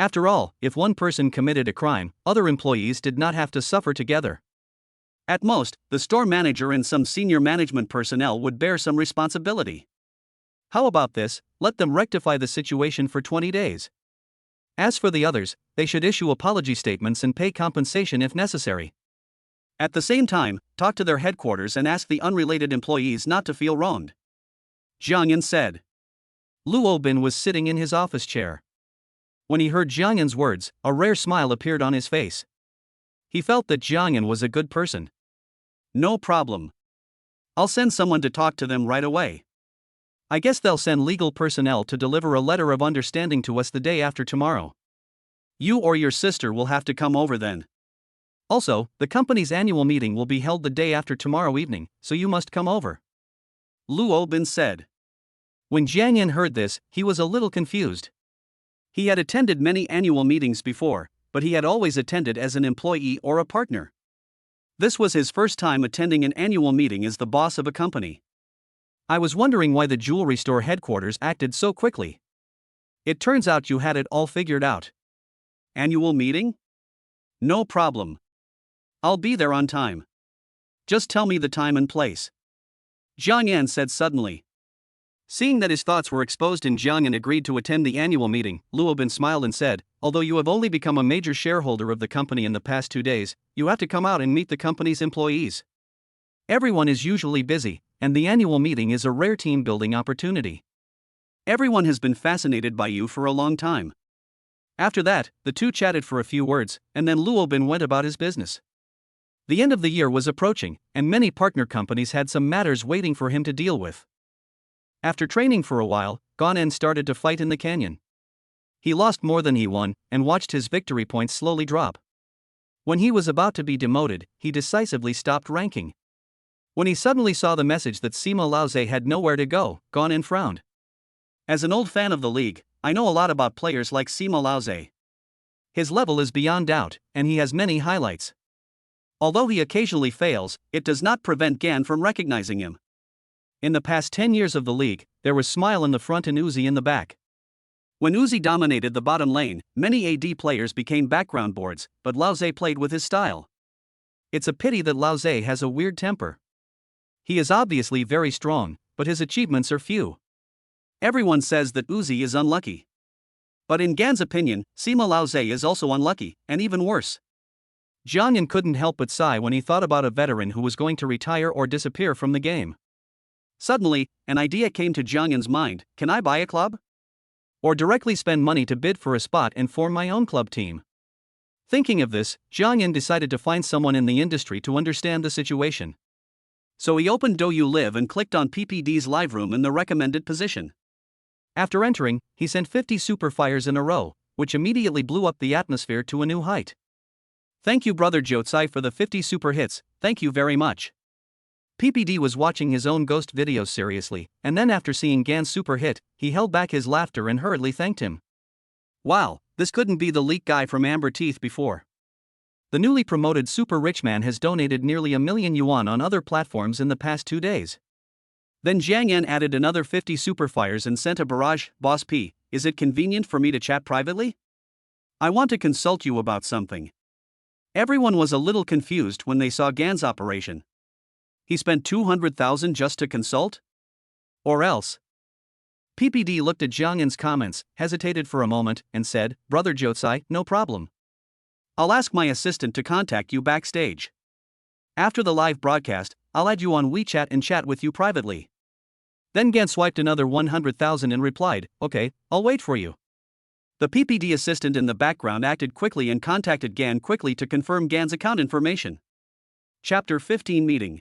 Speaker 1: After all, if one person committed a crime, other employees did not have to suffer together. At most, the store manager and some senior management personnel would bear some responsibility. How about this? Let them rectify the situation for 20 days. As for the others, they should issue apology statements and pay compensation if necessary. At the same time, talk to their headquarters and ask the unrelated employees not to feel wronged. Jiang Yan said. Luo Bin was sitting in his office chair. When he heard Jiang Yan's words, a rare smile appeared on his face. He felt that Jiang Yan was a good person. No problem. I'll send someone to talk to them right away. I guess they'll send legal personnel to deliver a letter of understanding to us the day after tomorrow. You or your sister will have to come over then. Also, the company's annual meeting will be held the day after tomorrow evening, so you must come over. Luo Bin said. When Jiang Yan heard this, he was a little confused. He had attended many annual meetings before, but he had always attended as an employee or a partner. This was his first time attending an annual meeting as the boss of a company. I was wondering why the jewelry store headquarters acted so quickly. It turns out you had it all figured out. Annual meeting? No problem. I'll be there on time. Just tell me the time and place. Jiang Yan said suddenly. Seeing that his thoughts were exposed and Jiang Yan agreed to attend the annual meeting, Luo Bin smiled and said, although you have only become a major shareholder of the company in the past 2 days, you have to come out and meet the company's employees. Everyone is usually busy, and the annual meeting is a rare team-building opportunity. Everyone has been fascinated by you for a long time. After that, the two chatted for a few words, and then Luo Bin went about his business. The end of the year was approaching, and many partner companies had some matters waiting for him to deal with. After training for a while, Gonen started to fight in the canyon. He lost more than he won, and watched his victory points slowly drop. When he was about to be demoted, he decisively stopped ranking. When he suddenly saw the message that Sima Laoze had nowhere to go, Gonen frowned. As an old fan of the league, I know a lot about players like Sima Laoze. His level is beyond doubt, and he has many highlights. Although he occasionally fails, it does not prevent Gan from recognizing him. In the past 10 years of the league, there was Smile in the front and Uzi in the back. When Uzi dominated the bottom lane, many AD players became background boards, but Laoze played with his style. It's a pity that Laoze has a weird temper. He is obviously very strong, but his achievements are few. Everyone says that Uzi is unlucky. But in Gan's opinion, Sima Laoze is also unlucky, and even worse. Jiang Yan couldn't help but sigh when he thought about a veteran who was going to retire or disappear from the game. Suddenly, an idea came to Jiang Yan's mind: can I buy a club? Or directly spend money to bid for a spot and form my own club team? Thinking of this, Jiang Yan decided to find someone in the industry to understand the situation. So he opened Douyu Live and clicked on PPD's live room in the recommended position. After entering, he sent 50 super fires in a row, which immediately blew up the atmosphere to a new height. Thank you, brother Jotsai, for the 50 super hits, thank you very much. PPD was watching his own ghost videos seriously, and then after seeing Gan's super hit, he held back his laughter and hurriedly thanked him. Wow, this couldn't be the leak guy from Amber Teeth before. The newly promoted super rich man has donated nearly 1 million yuan on other platforms in the past 2 days. Then Jiang Yan added another 50 superfires and sent a barrage. Boss P, is it convenient for me to chat privately? I want to consult you about something. Everyone was a little confused when they saw Gan's operation. He spent 200,000 just to consult? Or else? PPD looked at Jiang Yan's comments, hesitated for a moment, and said, Brother Jotsai, no problem. I'll ask my assistant to contact you backstage. After the live broadcast, I'll add you on WeChat and chat with you privately. Then Gan swiped another 100,000 and replied, Okay, I'll wait for you. The PPD assistant in the background acted quickly and contacted Gan quickly to confirm Gan's account information. Chapter 15 Meeting.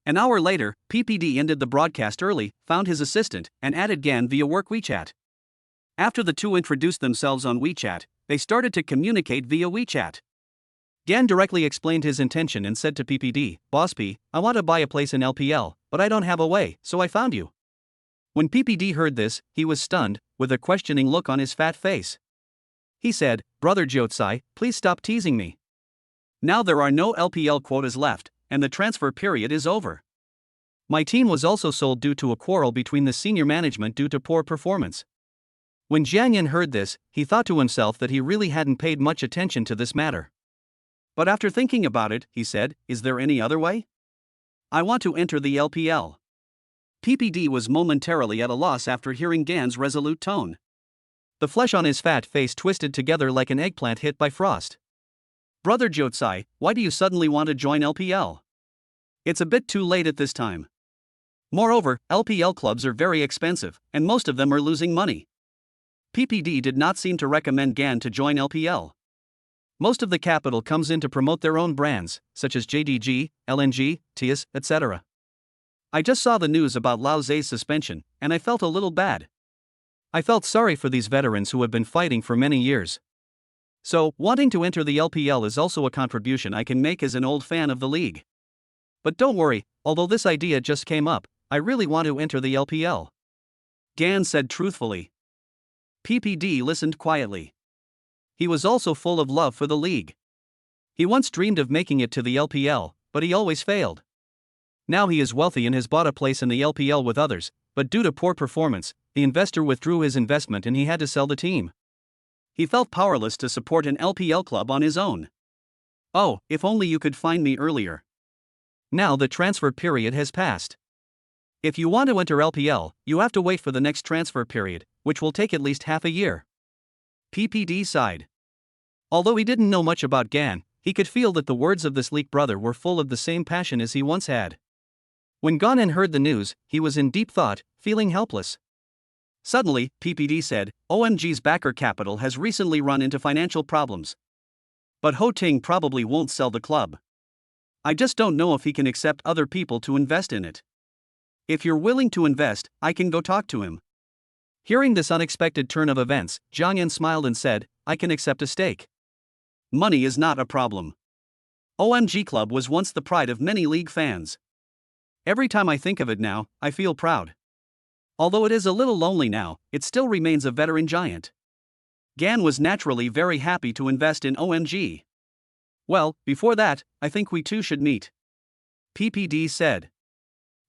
Speaker 1: An hour later, PPD ended the broadcast early, found his assistant, and added Gan via work WeChat. After the two introduced themselves on WeChat, they started to communicate via WeChat. Gan directly explained his intention and said to PPD, Boss P, I want to buy a place in LPL, but I don't have a way, so I found you. When PPD heard this, he was stunned, with a questioning look on his fat face. He said, Brother Jotsai, please stop teasing me. Now there are no LPL quotas left, and the transfer period is over. My team was also sold due to a quarrel between the senior management due to poor performance. When Jiang Yan heard this, he thought to himself that he really hadn't paid much attention to this matter. But after thinking about it, he said, Is there any other way? I want to enter the LPL. PPD was momentarily at a loss after hearing Gan's resolute tone. The flesh on his fat face twisted together like an eggplant hit by frost. Brother Jotsai, why do you suddenly want to join LPL? It's a bit too late at this time. Moreover, LPL clubs are very expensive, and most of them are losing money. PPD did not seem to recommend Gan to join LPL. Most of the capital comes in to promote their own brands, such as JDG, LNG, TIAS, etc. I just saw the news about Lao Ze's suspension, and I felt a little bad. I felt sorry for these veterans who have been fighting for many years. So, wanting to enter the LPL is also a contribution I can make as an old fan of the league. But don't worry, although this idea just came up, I really want to enter the LPL. Gan said truthfully. PPD listened quietly. He was also full of love for the league. He once dreamed of making it to the LPL, but he always failed. Now he is wealthy and has bought a place in the LPL with others, but due to poor performance, the investor withdrew his investment and he had to sell the team. He felt powerless to support an LPL club on his own. Oh, if only you could find me earlier. Now the transfer period has passed. If you want to enter LPL, you have to wait for the next transfer period, which will take at least half a year. PPD sighed. Although he didn't know much about Gan, he could feel that the words of this leak brother were full of the same passion as he once had. When Ganen heard the news, he was in deep thought, feeling helpless. Suddenly, PPD said, OMG's backer capital has recently run into financial problems. But Ho Ting probably won't sell the club. I just don't know if he can accept other people to invest in it. If you're willing to invest, I can go talk to him. Hearing this unexpected turn of events, Jiang Yan smiled and said, I can accept a stake. Money is not a problem. OMG Club was once the pride of many league fans. Every time I think of it now, I feel proud. Although it is a little lonely now, it still remains a veteran giant. Gan was naturally very happy to invest in OMG. Well, before that, I think we two should meet. PPD said.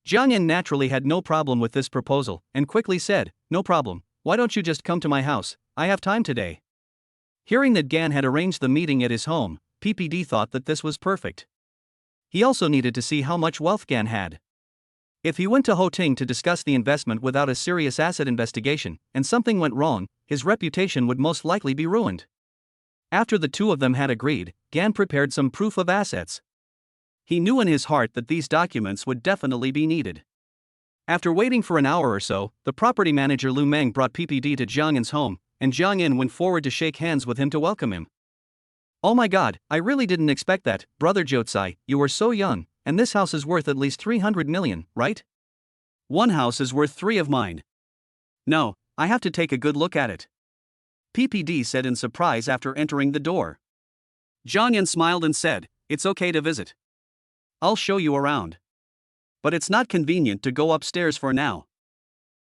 Speaker 1: Jiang Yan naturally had no problem with this proposal, and quickly said, No problem, why don't you just come to my house, I have time today. Hearing that Gan had arranged the meeting at his home, PPD thought that this was perfect. He also needed to see how much wealth Gan had. If he went to Ho Ting to discuss the investment without a serious asset investigation, and something went wrong, his reputation would most likely be ruined. After the two of them had agreed, Gan prepared some proof of assets. He knew in his heart that these documents would definitely be needed. After waiting for an hour or so, the property manager Lu Meng brought PPD to Jiang Yan's home, and Jiang Yan went forward to shake hands with him to welcome him. Oh my god, I really didn't expect that, Brother Jotsai, you are so young, and this house is worth at least 300 million, right? One house is worth 3 of mine. No, I have to take a good look at it. PPD said in surprise after entering the door. Jiang Yan smiled and said, It's okay to visit. I'll show you around. But it's not convenient to go upstairs for now.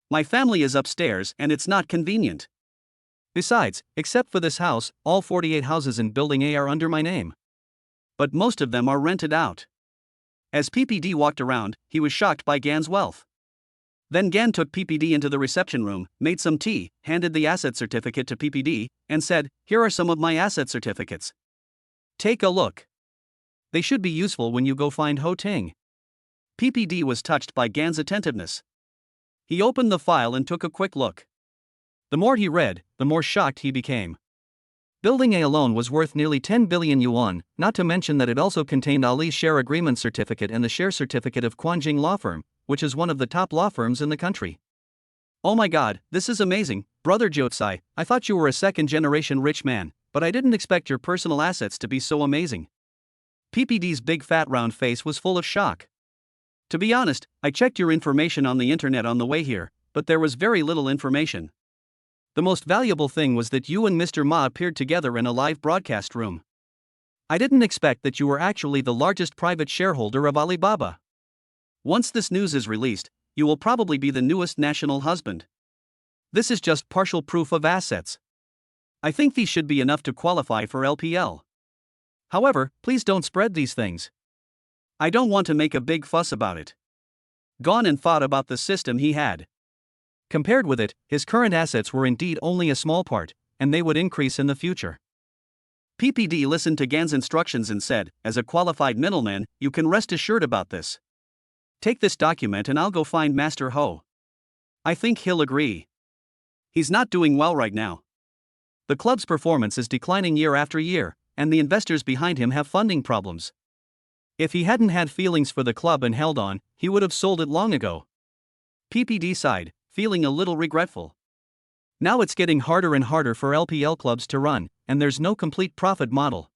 Speaker 1: My family is upstairs and it's not convenient. Besides, except for this house, all 48 houses in Building A are under my name. But most of them are rented out. As PPD walked around, he was shocked by Gan's wealth. Then Gan took PPD into the reception room, made some tea, handed the asset certificate to PPD, and said, "Here are some of my asset certificates. Take a look. They should be useful when you go find Ho Ting." PPD was touched by Gan's attentiveness. He opened the file and took a quick look. The more he read, the more shocked he became. Building A alone was worth nearly 10 billion yuan, not to mention that it also contained Ali's share agreement certificate and the share certificate of Quanjing Law Firm, which is one of the top law firms in the country. "Oh my god, this is amazing, Brother Jotsai. I thought you were a second-generation rich man, but I didn't expect your personal assets to be so amazing." PPD's big fat round face was full of shock. "To be honest, I checked your information on the internet on the way here, but there was very little information. The most valuable thing was that you and Mr. Ma appeared together in a live broadcast room. I didn't expect that you were actually the largest private shareholder of Alibaba. Once this news is released, you will probably be the newest national husband. This is just partial proof of assets. I think these should be enough to qualify for LPL. However, please don't spread these things. I don't want to make a big fuss about it." Gone and thought about the system he had. Compared with it, his current assets were indeed only a small part, and they would increase in the future. PPD listened to Gan's instructions and said, "As a qualified middleman, you can rest assured about this. Take this document and I'll go find Master Ho. I think he'll agree. He's not doing well right now. The club's performance is declining year after year, and the investors behind him have funding problems. If he hadn't had feelings for the club and held on, he would have sold it long ago." PPD sighed, feeling a little regretful. Now it's getting harder and harder for LPL clubs to run, and there's no complete profit model.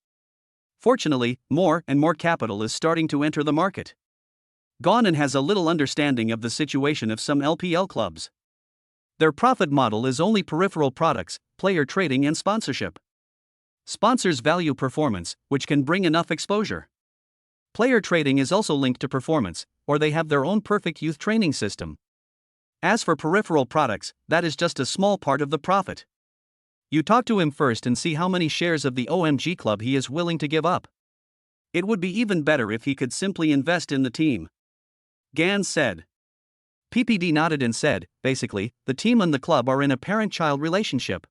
Speaker 1: Fortunately, more and more capital is starting to enter the market. Gonan has a little understanding of the situation of some LPL clubs. Their profit model is only peripheral products, player trading and sponsorship. Sponsors value performance, which can bring enough exposure. Player trading is also linked to performance, or they have their own perfect youth training system. As for peripheral products, that is just a small part of the profit. You talk to him first and see how many shares of the OMG club he is willing to give up. It would be even better if he could simply invest in the team. Gan said. PPD nodded and said, "Basically, the team and the club are in a parent-child relationship.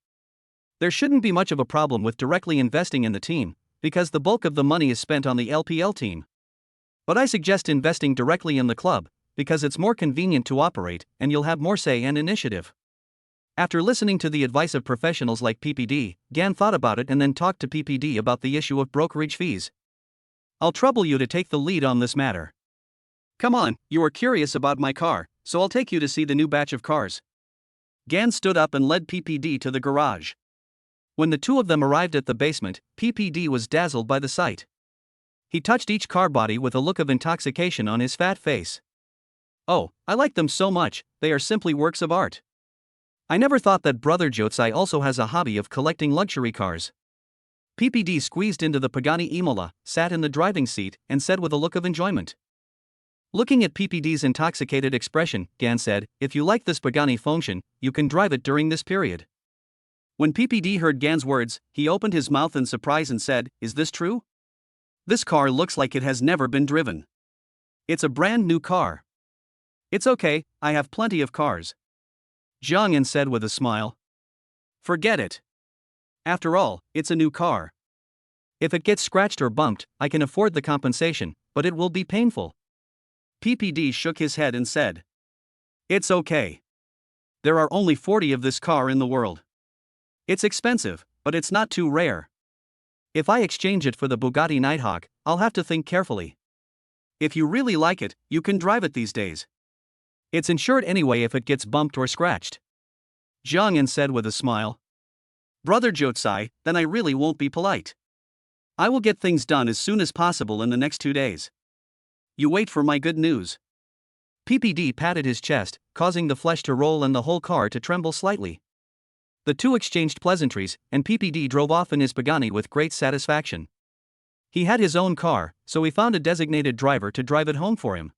Speaker 1: There shouldn't be much of a problem with directly investing in the team, because the bulk of the money is spent on the LPL team. But I suggest investing directly in the club, because it's more convenient to operate, and you'll have more say and initiative." After listening to the advice of professionals like PPD, Gan thought about it and then talked to PPD about the issue of brokerage fees. "I'll trouble you to take the lead on this matter. Come on, you are curious about my car, so I'll take you to see the new batch of cars." Gan stood up and led PPD to the garage. When the two of them arrived at the basement, PPD was dazzled by the sight. He touched each car body with a look of intoxication on his fat face. "Oh, I like them so much, they are simply works of art. I never thought that Brother Jotsai also has a hobby of collecting luxury cars." PPD squeezed into the Pagani Imola, sat in the driving seat, and said with a look of enjoyment. Looking at PPD's intoxicated expression, Gan said, "If you like this Pagani function, you can drive it during this period." When PPD heard Gan's words, he opened his mouth in surprise and said, "Is this true? This car looks like it has never been driven. It's a brand new car." "It's okay, I have plenty of cars," Jiangyan said with a smile. "Forget it. After all, it's a new car. If it gets scratched or bumped, I can afford the compensation, but it will be painful." PPD shook his head and said, "It's okay. There are only 40 of this car in the world. It's expensive, but it's not too rare. If I exchange it for the Bugatti Nighthawk, I'll have to think carefully. If you really like it, you can drive it these days. It's insured anyway if it gets bumped or scratched," Jiangyan said with a smile. "Brother Jotsai, then I really won't be polite. I will get things done as soon as possible in the next 2 days. You wait for my good news." PPD patted his chest, causing the flesh to roll and the whole car to tremble slightly. The two exchanged pleasantries, and PPD drove off in his Pagani with great satisfaction. He had his own car, so he found a designated driver to drive it home for him.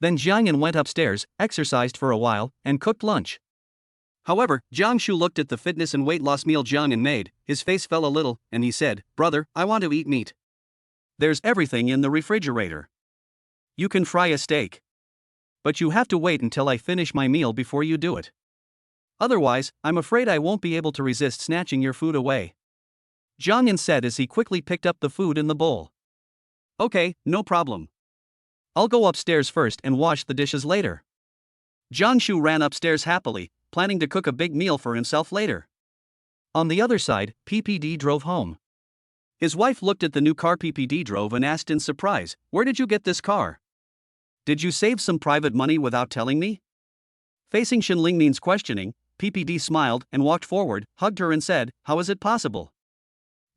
Speaker 1: Then Jiangyan went upstairs, exercised for a while, and cooked lunch. However, Jiangshu looked at the fitness and weight loss meal Jiangyan made, his face fell a little, and he said, "Brother, I want to eat meat. There's everything in the refrigerator. You can fry a steak. But you have to wait until I finish my meal before you do it. Otherwise, I'm afraid I won't be able to resist snatching your food away. Jiang said as he quickly picked up the food in the bowl. Okay, no problem. I'll go upstairs first and wash the dishes later. Jiang ran upstairs happily, planning to cook a big meal for himself later. On the other side, PPD drove home. His wife looked at the new car PPD drove and asked in surprise, "Where did you get this car? Did you save some private money without telling me?" Facing Shen Lingmin's questioning, PPD smiled and walked forward, hugged her and said, "How is it possible?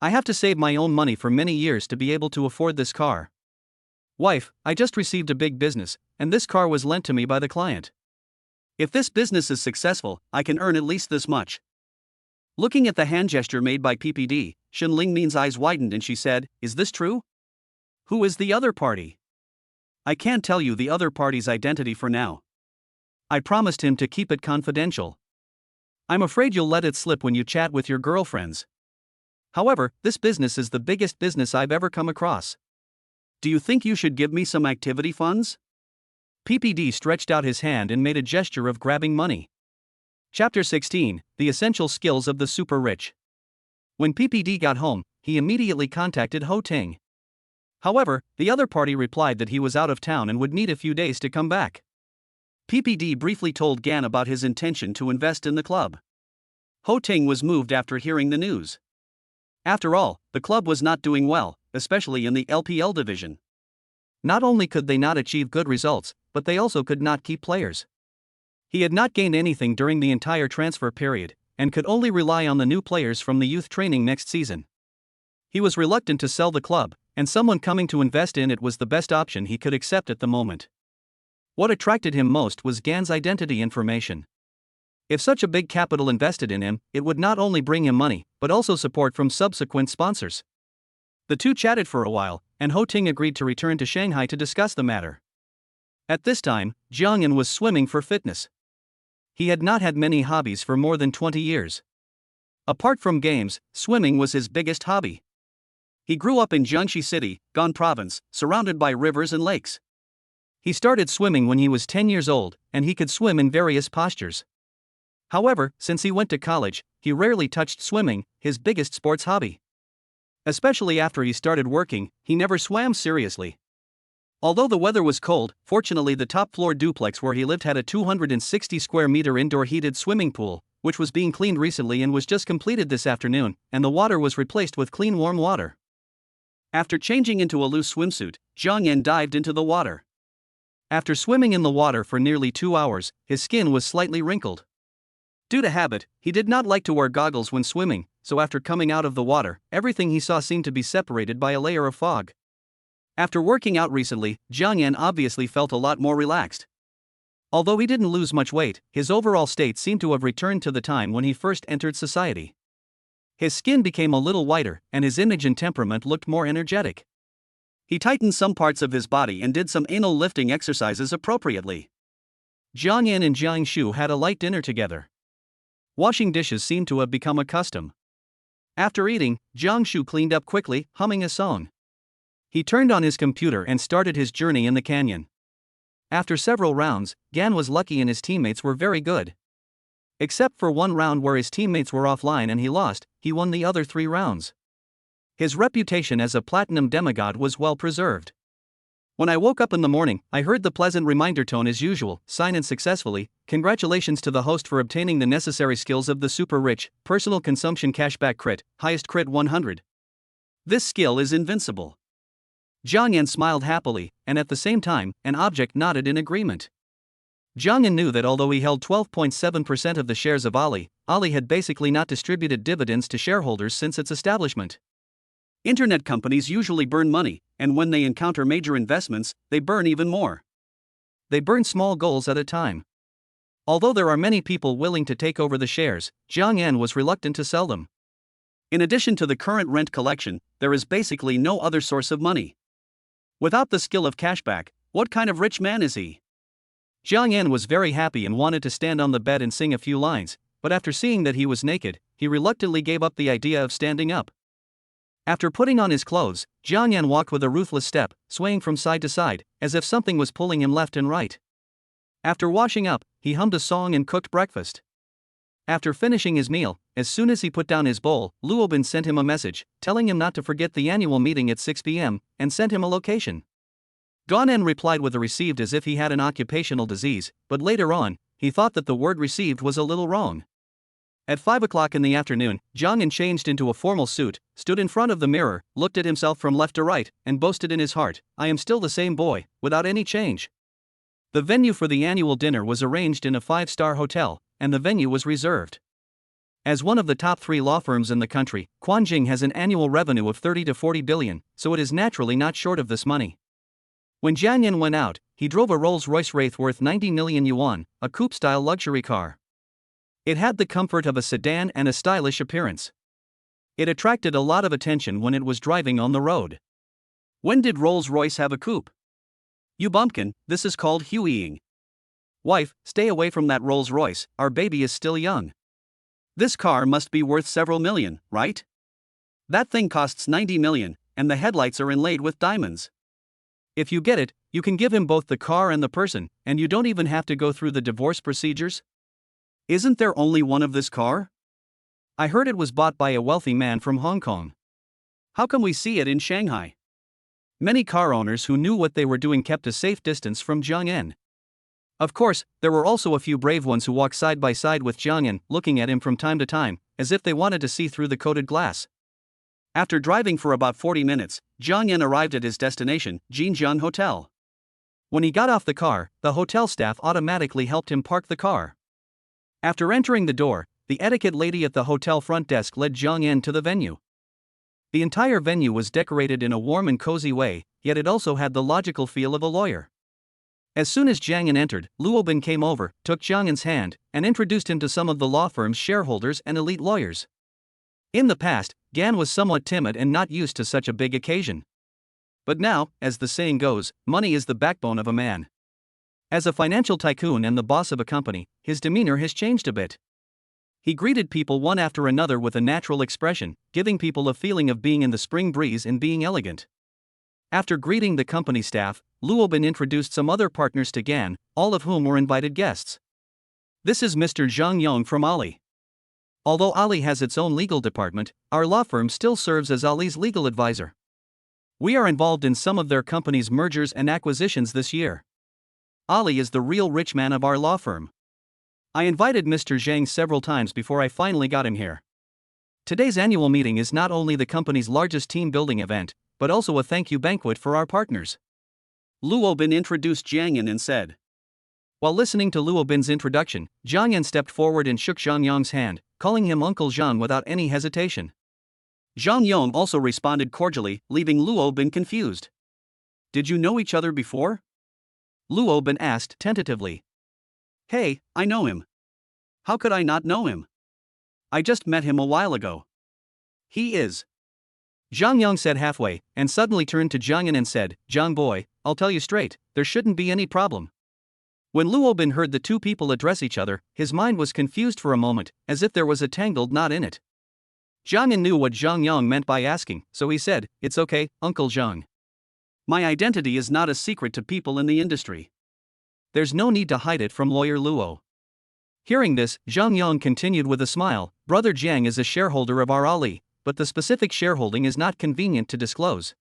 Speaker 1: I have to save my own money for many years to be able to afford this car. Wife, I just received a big business, and this car was lent to me by the client. If this business is successful, I can earn at least this much." Looking at the hand gesture made by PPD, Shen Lingmin's eyes widened and she said, "Is this true? Who is the other party?" "I can't tell you the other party's identity for now. I promised him to keep it confidential. I'm afraid you'll let it slip when you chat with your girlfriends. However, this business is the biggest business I've ever come across. Do you think you should give me some activity funds?" PPD stretched out his hand and made a gesture of grabbing money. Chapter 16, The Essential Skills of the Super Rich. When PPD got home, he immediately contacted Ho Ting. However, the other party replied that he was out of town and would need a few days to come back. PPD briefly told Gan about his intention to invest in the club. Ho Ting was moved after hearing the news. After all, the club was not doing well, especially in the LPL division. Not only could they not achieve good results, but they also could not keep players. He had not gained anything during the entire transfer period, and could only rely on the new players from the youth training next season. He was reluctant to sell the club, and someone coming to invest in it was the best option he could accept at the moment. What attracted him most was Gan's identity information. If such a big capital invested in him, it would not only bring him money, but also support from subsequent sponsors. The two chatted for a while, and Ho Ting agreed to return to Shanghai to discuss the matter. At this time, Jiang was swimming for fitness. He had not had many hobbies for more than 20 years. Apart from games, swimming was his biggest hobby. He grew up in Jiangxi City, Gan Province, surrounded by rivers and lakes. He started swimming when he was 10 years old, and he could swim in various postures. However, since he went to college, he rarely touched swimming, his biggest sports hobby. Especially after he started working, he never swam seriously. Although the weather was cold, fortunately the top-floor duplex where he lived had a 260 square meter indoor heated swimming pool, which was being cleaned recently and was just completed this afternoon, and the water was replaced with clean warm water. After changing into a loose swimsuit, Jiang dived into the water. After swimming in the water for nearly 2 hours, his skin was slightly wrinkled. Due to habit, he did not like to wear goggles when swimming, so after coming out of the water, everything he saw seemed to be separated by a layer of fog. After working out recently, Jiang obviously felt a lot more relaxed. Although he didn't lose much weight, his overall state seemed to have returned to the time when he first entered society. His skin became a little whiter, and his image and temperament looked more energetic. He tightened some parts of his body and did some anal lifting exercises appropriately. Jiang and Jiang Shu had a light dinner together. Washing dishes seemed to have become a custom. After eating, Jiang Shu cleaned up quickly, humming a song. He turned on his computer and started his journey in the canyon. After several rounds, Gan was lucky and his teammates were very good. Except for one round where his teammates were offline and he lost, he won the other 3 rounds. His reputation as a platinum demigod was well preserved. When I woke up in the morning, I heard the pleasant reminder tone as usual, sign in successfully, congratulations to the host for obtaining the necessary skills of the super rich, personal consumption cashback crit, highest crit 100. This skill is invincible. Jiang smiled happily, and at the same time, an object nodded in agreement. Jiang knew that although he held 12.7% of the shares of Ali had basically not distributed dividends to shareholders since its establishment. Internet companies usually burn money, and when they encounter major investments, they burn even more. They burn small goals at a time. Although there are many people willing to take over the shares, Jiang was reluctant to sell them. In addition to the current rent collection, there is basically no other source of money. Without the skill of cashback, what kind of rich man is he? Jiang was very happy and wanted to stand on the bed and sing a few lines, but after seeing that he was naked, he reluctantly gave up the idea of standing up. After putting on his clothes, Jiang walked with a ruthless step, swaying from side to side, as if something was pulling him left and right. After washing up, he hummed a song and cooked breakfast. After finishing his meal, as soon as he put down his bowl, Luobin sent him a message, telling him not to forget the annual meeting at 6 p.m., and sent him a location. Ganen replied with a received as if he had an occupational disease, but later on, he thought that the word received was a little wrong. At 5 o'clock in the afternoon, Jiangyan changed into a formal suit, stood in front of the mirror, looked at himself from left to right, and boasted in his heart, "I am still the same boy, without any change." The venue for the annual dinner was arranged in a 5-star hotel, and the venue was reserved. As one of the top 3 law firms in the country, Quanjing has an annual revenue of 30 to 40 billion, so it is naturally not short of this money. When Jiangyan went out, he drove a Rolls-Royce Wraith worth 90 million yuan, a coupe-style luxury car. It had the comfort of a sedan and a stylish appearance. It attracted a lot of attention when it was driving on the road. When did Rolls-Royce have a coupe? You bumpkin, this is called Hueying. Wife, stay away from that Rolls-Royce, our baby is still young. This car must be worth several million, right? That thing costs 90 million, and the headlights are inlaid with diamonds. If you get it, you can give him both the car and the person, and you don't even have to go through the divorce procedures. Isn't there only one of this car? I heard it was bought by a wealthy man from Hong Kong. How come we see it in Shanghai? Many car owners who knew what they were doing kept a safe distance from Jiangyan. Of course, there were also a few brave ones who walked side by side with Jiangyan, looking at him from time to time, as if they wanted to see through the coated glass. After driving for about 40 minutes, Jiangyan arrived at his destination, Jinjiang Hotel. When he got off the car, the hotel staff automatically helped him park the car. After entering the door, the etiquette lady at the hotel front desk led Jiangyan to the venue. The entire venue was decorated in a warm and cozy way, yet it also had the logical feel of a lawyer. As soon as Jiangyan entered, Luobin came over, took Jiangyan's hand, and introduced him to some of the law firm's shareholders and elite lawyers. In the past, Gan was somewhat timid and not used to such a big occasion. But now, as the saying goes, money is the backbone of a man. As a financial tycoon and the boss of a company, his demeanor has changed a bit. He greeted people one after another with a natural expression, giving people a feeling of being in the spring breeze and being elegant. After greeting the company staff, Luobin introduced some other partners to Gan, all of whom were invited guests. This is Mr. Zhang Yong from Ali. Although Ali has its own legal department, our law firm still serves as Ali's legal advisor. We are involved in some of their company's mergers and acquisitions this year. Ali is the real rich man of our law firm. I invited Mr. Zhang several times before I finally got him here. Today's annual meeting is not only the company's largest team-building event, but also a thank-you banquet for our partners. Luobin introduced Jiangyan and said. While listening to Luobin's introduction, Jiangyan stepped forward and shook Zhang Yong's hand, calling him Uncle Zhang without any hesitation. Zhang Yong also responded cordially, leaving Luobin confused. Did you know each other before? Luobin asked tentatively. Hey, I know him. How could I not know him? I just met him a while ago. He is. Zhang Yong said halfway, and suddenly turned to Jiangyan and said, Zhang boy, I'll tell you straight, there shouldn't be any problem. When Luobin heard the two people address each other, his mind was confused for a moment, as if there was a tangled knot in it. Jiangyan knew what Zhang Yong meant by asking, so he said, It's okay, Uncle Zhang. My identity is not a secret to people in the industry. There's no need to hide it from lawyer Luo. Hearing this, Zhang Yong continued with a smile, Brother Jiang is a shareholder of our Ali, but the specific shareholding is not convenient to disclose.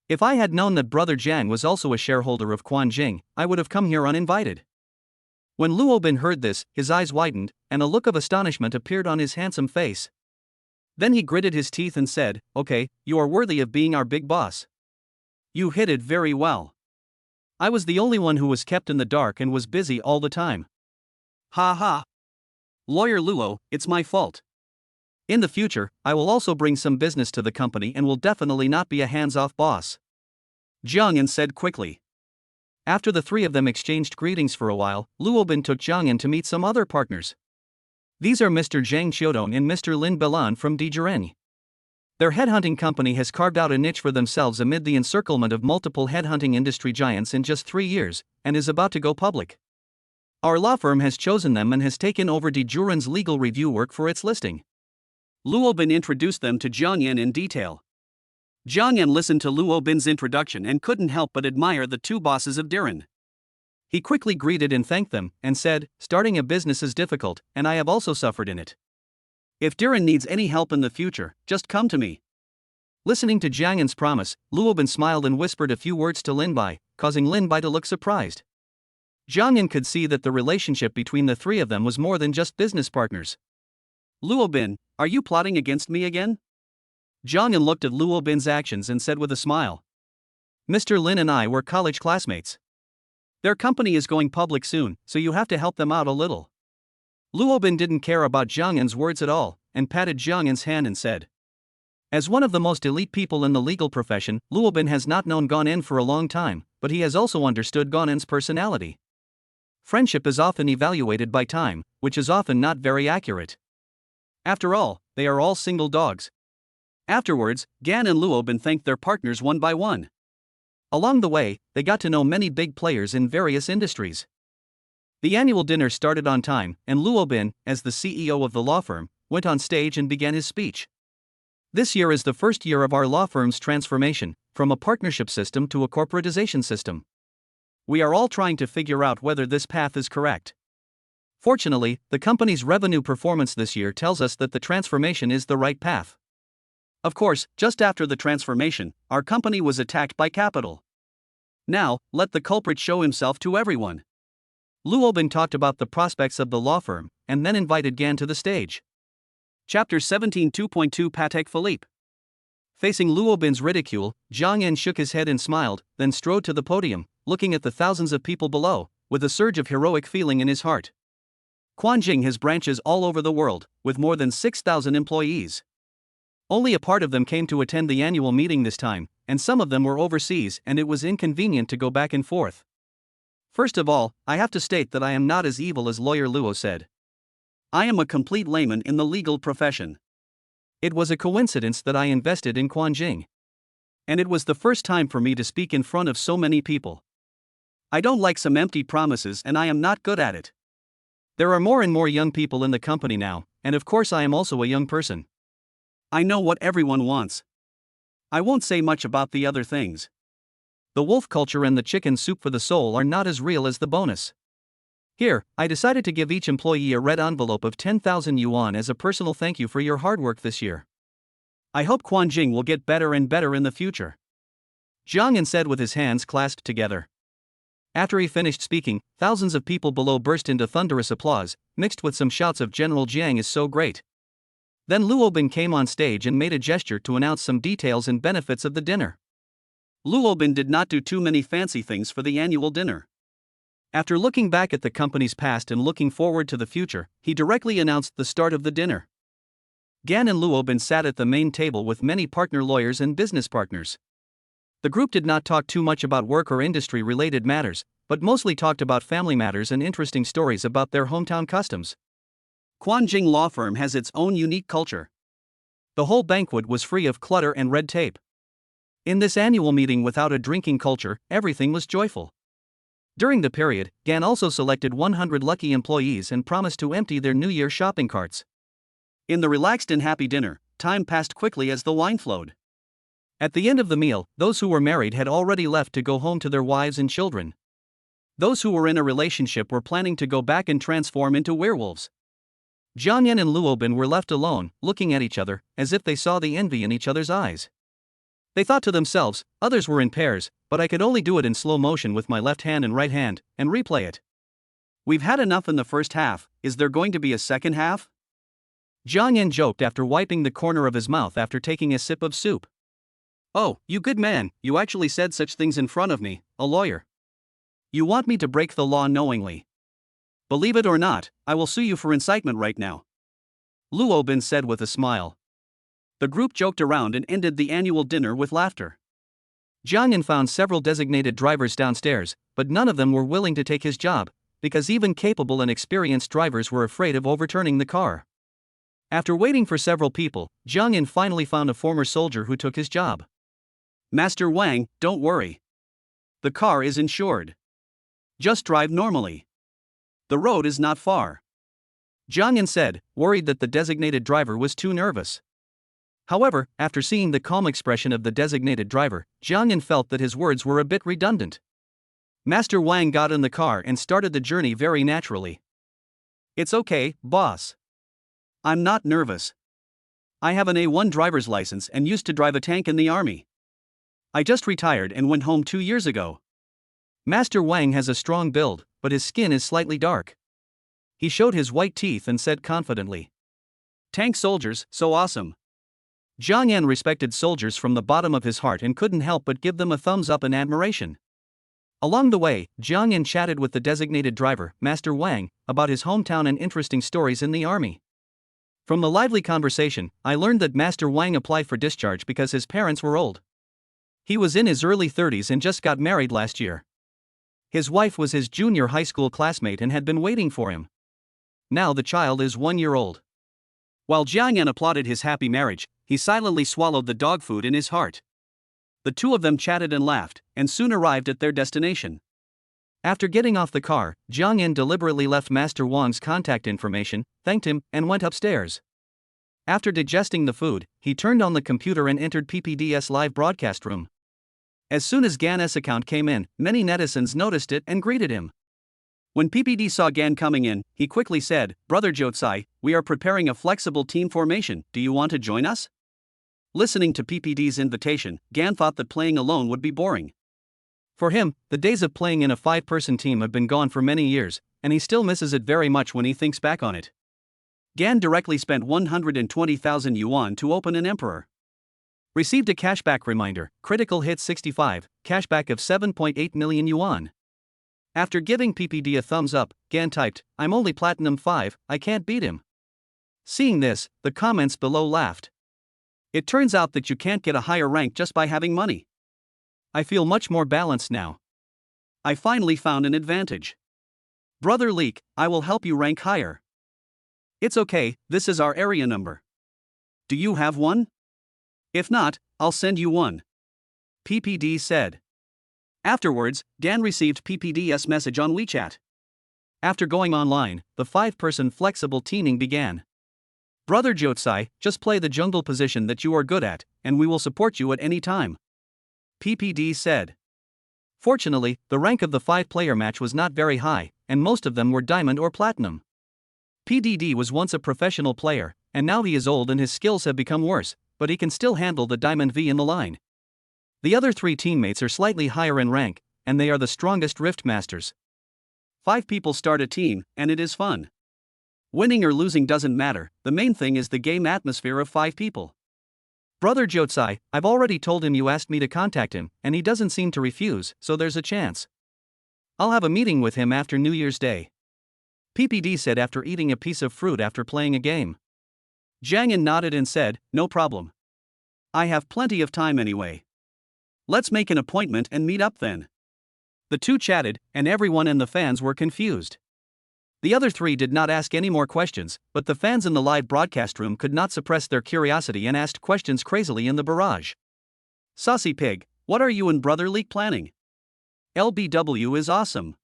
Speaker 1: If I had known that Brother Jiang was also a shareholder of Quanjing, I would have come here uninvited. When Luobin heard this, his eyes widened, and a look of astonishment appeared on his handsome face. Then he gritted his teeth and said, Okay, you are worthy of being our big boss. You hid it very well. I was the only one who was kept in the dark and was busy all the time. Ha ha. Lawyer Luo, it's my fault. In the future, I will also bring some business to the company and will definitely not be a hands-off boss. Jiangyan said quickly. After the three of them exchanged greetings for a while, Luobin took Jiangyan to meet some other partners. These are Mr. Zhang Xiudong and Mr. Lin Belan from Dezheng. Their headhunting company has carved out a niche for themselves amid the encirclement of multiple headhunting industry giants in just 3 years, and is about to go public. Our law firm has chosen them and has taken over Dezheng's legal review work for its listing. Luobin introduced them to Jiangyan in detail. Jiangyan listened to Luobin's introduction and couldn't help but admire the two bosses of Diren. He quickly greeted and thanked them, and said, "Starting a business is difficult, and I have also suffered in it. If Duran needs any help in the future, just come to me." Listening to Jiang Yan's promise, Luobin smiled and whispered a few words to Lin Bai, causing Lin Bai to look surprised. Jiang Yan could see that the relationship between the three of them was more than just business partners. "Luobin, are you plotting against me again?" Jiang Yan looked at Luobin's actions and said with a smile. "Mr. Lin and I were college classmates. Their company is going public soon, so you have to help them out a little." Luobin didn't care about Jiang Yan's words at all, and patted Jiang Yan's hand and said, "As one of the most elite people in the legal profession, Luobin has not known Ganen for a long time, but he has also understood Ganen's personality. Friendship is often evaluated by time, which is often not very accurate. After all, they are all single dogs." Afterwards, Gan and Luobin thanked their partners one by one. Along the way, they got to know many big players in various industries. The annual dinner started on time, and Luobin, as the CEO of the law firm, went on stage and began his speech. "This year is the first year of our law firm's transformation, from a partnership system to a corporatization system. We are all trying to figure out whether this path is correct. Fortunately, the company's revenue performance this year tells us that the transformation is the right path. Of course, just after the transformation, our company was attacked by capital. Now, let the culprit show himself to everyone." Luobin talked about the prospects of the law firm, and then invited Gan to the stage. Chapter 17 2.2 Patek Philippe. Facing Luobin's ridicule, Jiang Yan shook his head and smiled, then strode to the podium, looking at the thousands of people below, with a surge of heroic feeling in his heart. Quanjing has branches all over the world, with more than 6,000 employees. Only a part of them came to attend the annual meeting this time, and some of them were overseas, and it was inconvenient to go back and forth. "First of all, I have to state that I am not as evil as Lawyer Luo said. I am a complete layman in the legal profession. It was a coincidence that I invested in Quanjing. And it was the first time for me to speak in front of so many people. I don't like some empty promises, and I am not good at it. There are more and more young people in the company now, and of course I am also a young person. I know what everyone wants. I won't say much about the other things. The wolf culture and the chicken soup for the soul are not as real as the bonus. Here, I decided to give each employee a red envelope of 10,000 yuan as a personal thank you for your hard work this year. I hope Quanjing will get better and better in the future." Jiang Yan said with his hands clasped together. After he finished speaking, thousands of people below burst into thunderous applause, mixed with some shouts of "General Jiang is so great." Then Luobin came on stage and made a gesture to announce some details and benefits of the dinner. Luobin did not do too many fancy things for the annual dinner. After looking back at the company's past and looking forward to the future, he directly announced the start of the dinner. Gan and Luobin sat at the main table with many partner lawyers and business partners. The group did not talk too much about work or industry-related matters, but mostly talked about family matters and interesting stories about their hometown customs. Quanjing Law Firm has its own unique culture. The whole banquet was free of clutter and red tape. In this annual meeting without a drinking culture, everything was joyful. During the period, Gan also selected 100 lucky employees and promised to empty their New Year shopping carts. In the relaxed and happy dinner, time passed quickly as the wine flowed. At the end of the meal, those who were married had already left to go home to their wives and children. Those who were in a relationship were planning to go back and transform into werewolves. Jiang Yan and Luobin were left alone, looking at each other, as if they saw the envy in each other's eyes. They thought to themselves, others were in pairs, but I could only do it in slow motion with my left hand and right hand, and replay it. We've had enough in the first half, is there going to be a second half? Jiang Yan joked after wiping the corner of his mouth after taking a sip of soup. Oh, you good man, you actually said such things in front of me, a lawyer. You want me to break the law knowingly. Believe it or not, I will sue you for incitement right now. Luobin said with a smile. The group joked around and ended the annual dinner with laughter. Jiang Yan found several designated drivers downstairs, but none of them were willing to take his job, because even capable and experienced drivers were afraid of overturning the car. After waiting for several people, Jiang Yan finally found a former soldier who took his job. Master Wang, don't worry. The car is insured. Just drive normally. The road is not far. Jiang Yan said, worried that the designated driver was too nervous. However, after seeing the calm expression of the designated driver, Jiang Yan felt that his words were a bit redundant. Master Wang got in the car and started the journey very naturally. It's okay, boss. I'm not nervous. I have an A1 driver's license and used to drive a tank in the army. I just retired and went home 2 years ago. Master Wang has a strong build, but his skin is slightly dark. He showed his white teeth and said confidently. Tank soldiers, so awesome. Jiang Yan respected soldiers from the bottom of his heart and couldn't help but give them a thumbs up in admiration. Along the way, Jiang Yan chatted with the designated driver, Master Wang, about his hometown and interesting stories in the army. From the lively conversation, I learned that Master Wang applied for discharge because his parents were old. He was in his early 30s and just got married last year. His wife was his junior high school classmate and had been waiting for him. Now the child is 1 year old. While Jiang Yan applauded his happy marriage, he silently swallowed the dog food in his heart. The two of them chatted and laughed, and soon arrived at their destination. After getting off the car, Jiang Yan deliberately left Master Wang's contact information, thanked him, and went upstairs. After digesting the food, he turned on the computer and entered PPD's live broadcast room. As soon as Gan's account came in, many netizens noticed it and greeted him. When PPD saw Gan coming in, he quickly said, Brother Jotsai, we are preparing a flexible team formation, do you want to join us? Listening to PPD's invitation, Gan thought that playing alone would be boring. For him, the days of playing in a 5-person team have been gone for many years, and he still misses it very much when he thinks back on it. Gan directly spent 120,000 yuan to open an Emperor. Received a cashback reminder, critical hit 65, cashback of 7.8 million yuan. After giving PPD a thumbs up, Gan typed, I'm only Platinum 5, I can't beat him. Seeing this, the comments below laughed. It turns out that you can't get a higher rank just by having money. I feel much more balanced now. I finally found an advantage. Brother Leek, I will help you rank higher. It's okay, this is our area number. Do you have one? If not, I'll send you one. PPD said. Afterwards, Dan received PPD's message on WeChat. After going online, the 5-person flexible teaming began. Brother Jotsai, just play the jungle position that you are good at, and we will support you at any time. PPD said. Fortunately, the rank of the 5-player match was not very high, and most of them were diamond or platinum. PDD was once a professional player, and now he is old and his skills have become worse, but he can still handle the diamond V in the line. The other 3 teammates are slightly higher in rank, and they are the strongest Rift Masters. 5 people start a team, and it is fun. Winning or losing doesn't matter, the main thing is the game atmosphere of 5 people. Brother Jotsai, I've already told him you asked me to contact him, and he doesn't seem to refuse, so there's a chance. I'll have a meeting with him after New Year's Day. PPD said after eating a piece of fruit after playing a game. Jiang Yan nodded and said, no problem. I have plenty of time anyway. Let's make an appointment and meet up then. The two chatted, and everyone and the fans were confused. The other 3 did not ask any more questions, but the fans in the live broadcast room could not suppress their curiosity and asked questions crazily in the barrage. Saucy Pig, what are you and Brother Leek planning? LBW is awesome.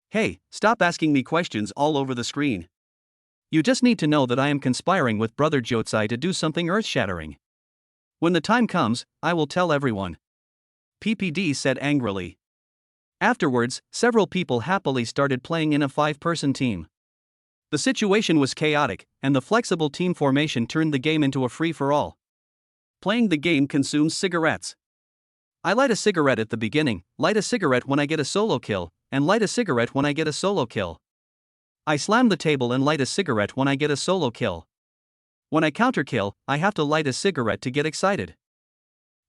Speaker 1: Hey, stop asking me questions all over the screen. You just need to know that I am conspiring with Brother Jotsai to do something earth-shattering. When the time comes, I will tell everyone. PPD said angrily. Afterwards, several people happily started playing in a 5-person team. The situation was chaotic, and the flexible team formation turned the game into a free-for-all. Playing the game consumes cigarettes. I light a cigarette at the beginning, light a cigarette when I get a solo kill, and light a cigarette when I get a solo kill. I slam the table and light a cigarette when I get a solo kill. When I counter kill, I have to light a cigarette to get excited.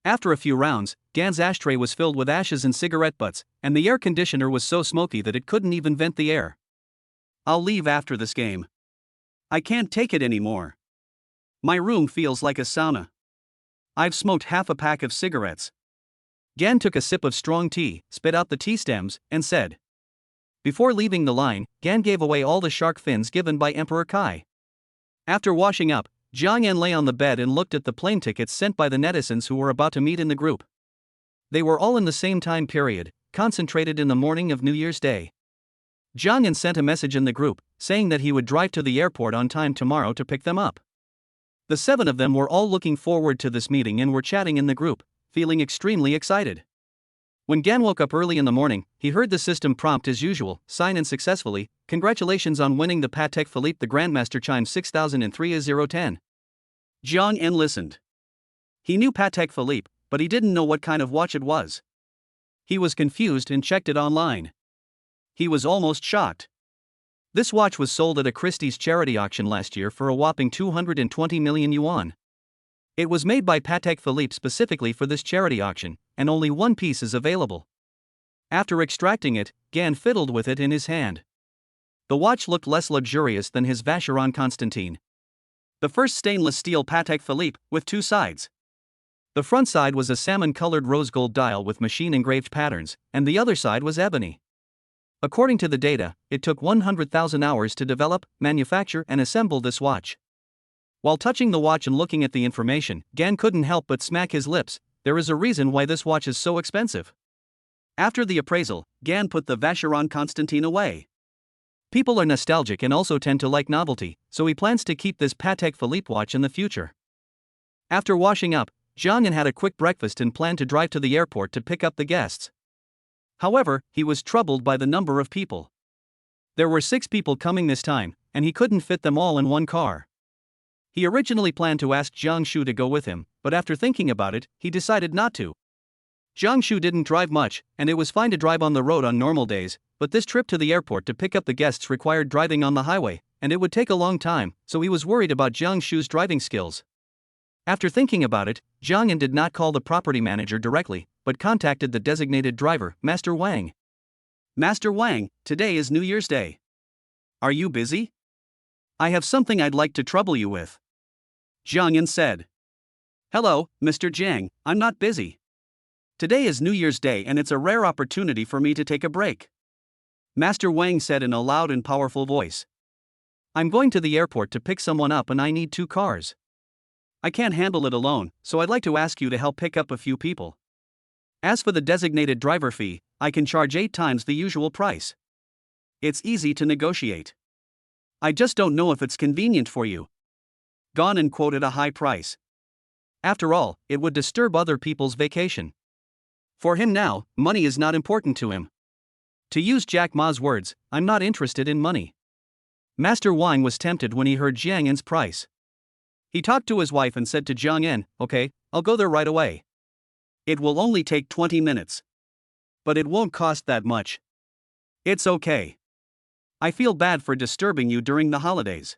Speaker 1: After a few rounds, Gan's ashtray was filled with ashes and cigarette butts, and the air conditioner was so smoky that it couldn't even vent the air. I'll leave after this game. I can't take it anymore. My room feels like a sauna. I've smoked half a pack of cigarettes. Gan took a sip of strong tea, spit out the tea stems, and said. Before leaving the line, Gan gave away all the shark fins given by Emperor Kai. After washing up, Jiang Yan lay on the bed and looked at the plane tickets sent by the netizens who were about to meet in the group. They were all in the same time period, concentrated in the morning of New Year's Day. Jiang Yan sent a message in the group, saying that he would drive to the airport on time tomorrow to pick them up. The 7 of them were all looking forward to this meeting and were chatting in the group, feeling extremely excited. When Gan woke up early in the morning, he heard the system prompt as usual, sign in successfully, congratulations on winning the Patek Philippe the Grandmaster Chime 6003-010. Jiang En listened. He knew Patek Philippe, but he didn't know what kind of watch it was. He was confused and checked it online. He was almost shocked. This watch was sold at a Christie's charity auction last year for a whopping 220 million yuan. It was made by Patek Philippe specifically for this charity auction, and only one piece is available. After extracting it, Gan fiddled with it in his hand. The watch looked less luxurious than his Vacheron Constantin. The first stainless steel Patek Philippe, with two sides. The front side was a salmon-colored rose gold dial with machine-engraved patterns, and the other side was ebony. According to the data, it took 100,000 hours to develop, manufacture and assemble this watch. While touching the watch and looking at the information, Gan couldn't help but smack his lips. There is a reason why this watch is so expensive. After the appraisal, Gan put the Vacheron Constantin away. People are nostalgic and also tend to like novelty, so he plans to keep this Patek Philippe watch in the future. After washing up, Jiang En had a quick breakfast and planned to drive to the airport to pick up the guests. However, he was troubled by the number of people. There were 6 people coming this time, and he couldn't fit them all in one car. He originally planned to ask Jiang Shu to go with him, but after thinking about it, he decided not to. Jiang Shu didn't drive much, and it was fine to drive on the road on normal days, but this trip to the airport to pick up the guests required driving on the highway, and it would take a long time, so he was worried about Jiang Shu's driving skills. After thinking about it, Jiang En did not call the property manager directly, but contacted the designated driver, Master Wang. Master Wang, today is New Year's Day. Are you busy? I have something I'd like to trouble you with. Jiang En said. Hello, Mr. Jiang, I'm not busy. Today is New Year's Day and it's a rare opportunity for me to take a break. Master Wang said in a loud and powerful voice. I'm going to the airport to pick someone up and I need 2 cars. I can't handle it alone, so I'd like to ask you to help pick up a few people. As for the designated driver fee, I can charge 8 times the usual price. It's easy to negotiate. I just don't know if it's convenient for you. Gan En quoted a high price. After all, it would disturb other people's vacation. For him now, money is not important to him. To use Jack Ma's words, I'm not interested in money. Master Wang was tempted when he heard Jiang En's price. He talked to his wife and said to Jiang En, okay, I'll go there right away. It will only take 20 minutes. But it won't cost that much. It's okay. I feel bad for disturbing you during the holidays.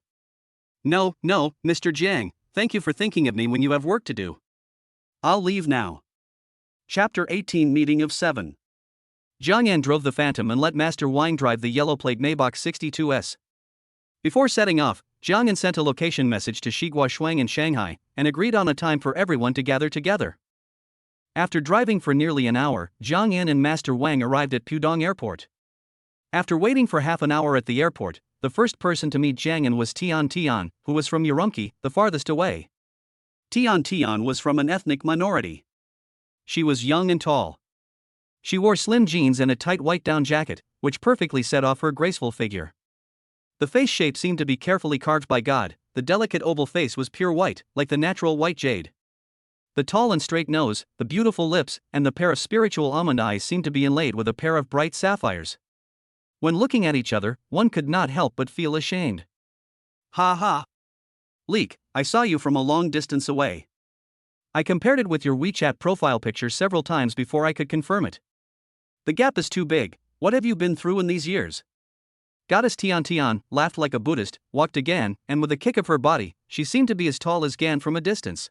Speaker 1: No, Mr. Jiang, thank you for thinking of me when you have work to do. I'll leave now. Chapter 18 Meeting of 7. Jiang En drove the Phantom and let Master Wang drive the yellow plate Maybach 62S. Before setting off, Jiang En sent a location message to Shigua Shuang in Shanghai and agreed on a time for everyone to gather together. After driving for nearly an hour, Jiang En and Master Wang arrived at Pudong Airport. After waiting for half an hour at the airport, the first person to meet Jiang En was Tian, who was from Urumqi, the farthest away. Tian was from an ethnic minority. She was young and tall. She wore slim jeans and a tight white down jacket, which perfectly set off her graceful figure. The face shape seemed to be carefully carved by God. The delicate oval face was pure white, like the natural white jade. The tall and straight nose, the beautiful lips, and the pair of spiritual almond eyes seemed to be inlaid with a pair of bright sapphires. When looking at each other, one could not help but feel ashamed. Ha ha! Leek, I saw you from a long distance away. I compared it with your WeChat profile picture several times before I could confirm it. The gap is too big. What have you been through in these years? Goddess Tian laughed like a Buddhist, walked again, and with a kick of her body, she seemed to be as tall as Gan from a distance.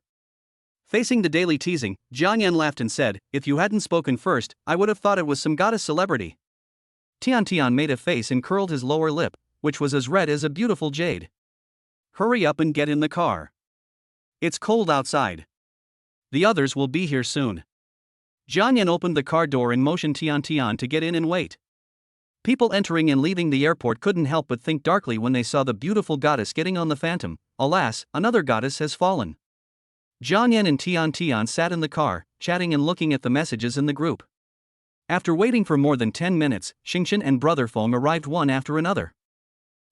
Speaker 1: Facing the daily teasing, Jiang En laughed and said, if you hadn't spoken first, I would have thought it was some goddess celebrity. Tian made a face and curled his lower lip, which was as red as a beautiful jade. Hurry up and get in the car. It's cold outside. The others will be here soon. Jiang En opened the car door and motioned Tian to get in and wait. People entering and leaving the airport couldn't help but think darkly when they saw the beautiful goddess getting on the Phantom. Alas, another goddess has fallen. Jiang En and Tian sat in the car, chatting and looking at the messages in the group. After waiting for more than 10 minutes, Xingchen and Brother Feng arrived one after another.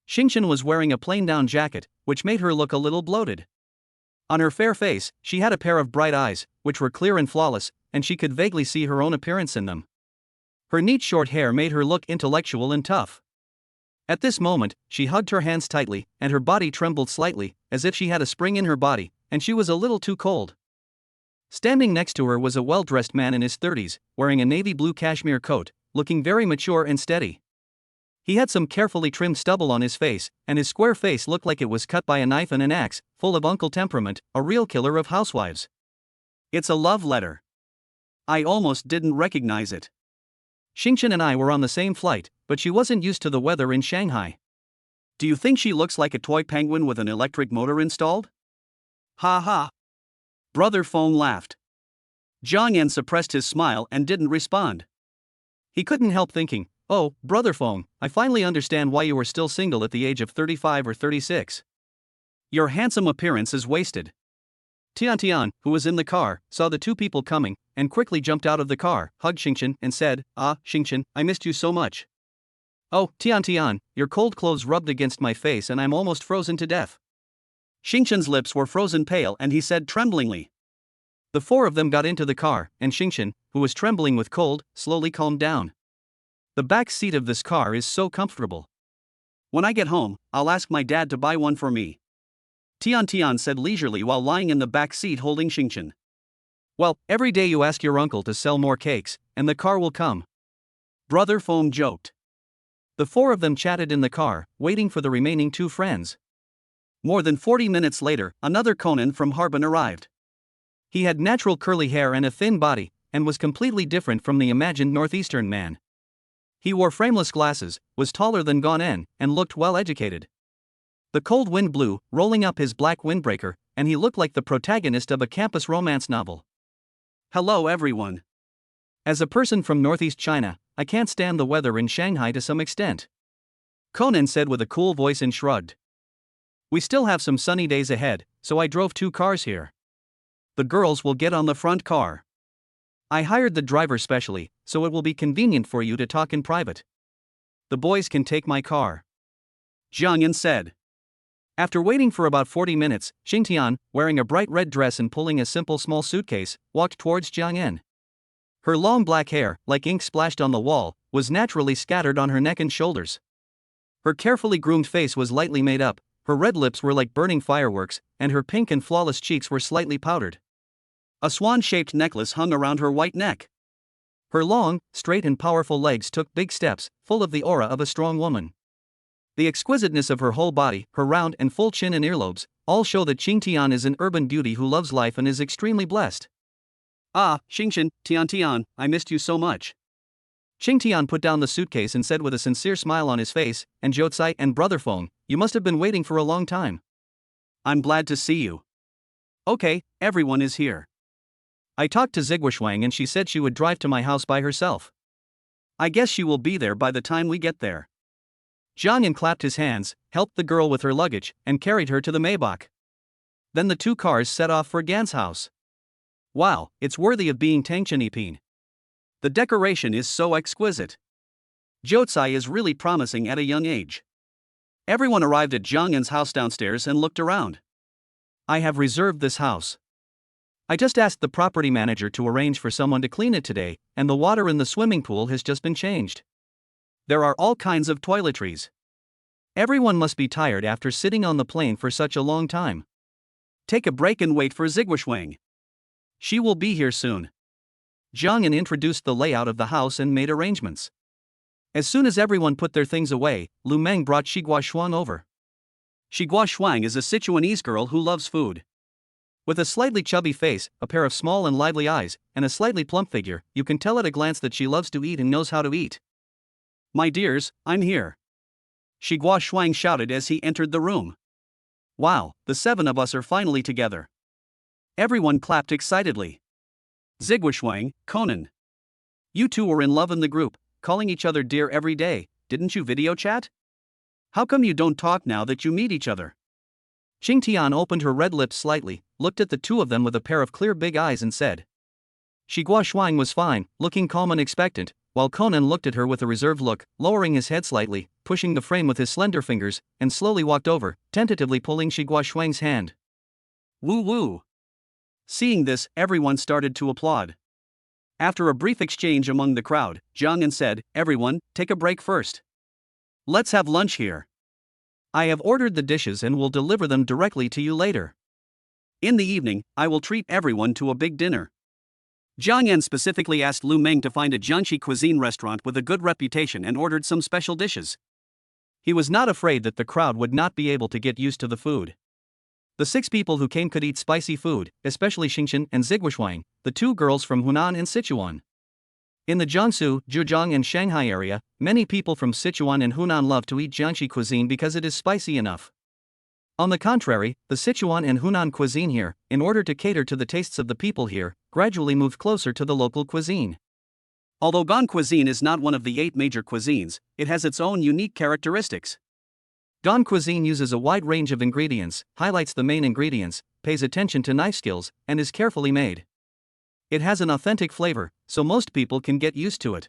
Speaker 1: Xingchen was wearing a plain-down jacket, which made her look a little bloated. On her fair face, she had a pair of bright eyes, which were clear and flawless, and she could vaguely see her own appearance in them. Her neat short hair made her look intellectual and tough. At this moment, she hugged her hands tightly, and her body trembled slightly, as if she had a spring in her body, and she was a little too cold. Standing next to her was a well-dressed man in his 30s, wearing a navy blue cashmere coat, looking very mature and steady. He had some carefully trimmed stubble on his face, and his square face looked like it was cut by a knife and an axe, full of uncle temperament, a real killer of housewives. It's a love letter. I almost didn't recognize it. Xingchen and I were on the same flight, but she wasn't used to the weather in Shanghai. Do you think she looks like a toy penguin with an electric motor installed? Ha ha. Brother Feng laughed. Jiang Yan suppressed his smile and didn't respond. He couldn't help thinking, oh, Brother Feng, I finally understand why you were still single at the age of 35 or 36. Your handsome appearance is wasted. Tian, who was in the car, saw the two people coming, and quickly jumped out of the car, hugged Xingchen, and said, ah, Xingchen, I missed you so much. Oh, Tian, your cold clothes rubbed against my face and I'm almost frozen to death. Xingchen's lips were frozen pale and he said tremblingly. The four of them got into the car, and Xingchen, who was trembling with cold, slowly calmed down. The back seat of this car is so comfortable. When I get home, I'll ask my dad to buy one for me. Tian said leisurely while lying in the back seat holding Xingchen. Well, every day you ask your uncle to sell more cakes, and the car will come. Brother Feng joked. The four of them chatted in the car, waiting for the remaining two friends. More than 40 minutes later, another Conan from Harbin arrived. He had natural curly hair and a thin body, and was completely different from the imagined northeastern man. He wore frameless glasses, was taller than Gonen, and looked well educated. The cold wind blew, rolling up his black windbreaker, and he looked like the protagonist of a campus romance novel. Hello everyone. As a person from northeast China, I can't stand the weather in Shanghai to some extent. Conan said with a cool voice and shrugged. We still have some sunny days ahead, so I drove 2 cars here. The girls will get on the front car. I hired the driver specially, so it will be convenient for you to talk in private. The boys can take my car. Jiang Yan said. After waiting for about 40 minutes, Xingtian, wearing a bright red dress and pulling a simple small suitcase, walked towards Jiang Yan. Her long black hair, like ink splashed on the wall, was naturally scattered on her neck and shoulders. Her carefully groomed face was lightly made up, her red lips were like burning fireworks, and her pink and flawless cheeks were slightly powdered. A swan-shaped necklace hung around her white neck. Her long, straight and powerful legs took big steps, full of the aura of a strong woman. The exquisiteness of her whole body, her round and full chin and earlobes, all show that Xingtian is an urban beauty who loves life and is extremely blessed. Ah, Xingchen, Tian, I missed you so much. Xingtian put down the suitcase and said with a sincere smile on his face, and Jiucai and Brother Feng, you must have been waiting for a long time. I'm glad to see you. Okay, everyone is here. I talked to Ziguoxuang and she said she would drive to my house by herself. I guess she will be there by the time we get there. Jiang Yan clapped his hands, helped the girl with her luggage, and carried her to the Maybach. Then the 2 cars set off for Gan's house. Wow, it's worthy of being Tangchenipin. The decoration is so exquisite. Jiucai is really promising at a young age. Everyone arrived at Jiang Yan's house downstairs and looked around. I have reserved this house. I just asked the property manager to arrange for someone to clean it today, and the water in the swimming pool has just been changed. There are all kinds of toiletries. Everyone must be tired after sitting on the plane for such a long time. Take a break and wait for Ziguoxuang. She will be here soon. Jiang Yan introduced the layout of the house and made arrangements. As soon as everyone put their things away, Lu Meng brought Xiguoxuang over. Xiguoxuang is a Sichuanese girl who loves food. With a slightly chubby face, a pair of small and lively eyes, and a slightly plump figure, you can tell at a glance that she loves to eat and knows how to eat. My dears, I'm here. Xiguoxuang shouted as he entered the room. Wow, the 7 of us are finally together. Everyone clapped excitedly. Ziguoxuang, Conan. You two were in love in the group, calling each other dear every day, didn't you video chat? How come you don't talk now that you meet each other? Xingtian opened her red lips slightly, looked at the 2 of them with a pair of clear big eyes and said. Xiguoxuang was fine, looking calm and expectant, while Conan looked at her with a reserved look, lowering his head slightly, pushing the frame with his slender fingers, and slowly walked over, tentatively pulling Xiguoxuang's hand. Woo woo! Seeing this, everyone started to applaud. After a brief exchange among the crowd, Jiang Yan said, "Everyone, take a break first. Let's have lunch here. I have ordered the dishes and will deliver them directly to you later. In the evening, I will treat everyone to a big dinner." Jiang Yan specifically asked Lu Meng to find a Jiangxi cuisine restaurant with a good reputation and ordered some special dishes. He was not afraid that the crowd would not be able to get used to the food. The 6 people who came could eat spicy food, especially Xingxian and Ziguoshuang, the 2 girls from Hunan and Sichuan. In the Jiangsu, Zhejiang and Shanghai area, many people from Sichuan and Hunan love to eat Jiangxi cuisine because it is spicy enough. On the contrary, the Sichuan and Hunan cuisine here, in order to cater to the tastes of the people here, gradually moved closer to the local cuisine. Although Gan cuisine is not one of the 8 major cuisines, it has its own unique characteristics. Gan cuisine uses a wide range of ingredients, highlights the main ingredients, pays attention to knife skills, and is carefully made. It has an authentic flavor, so most people can get used to it.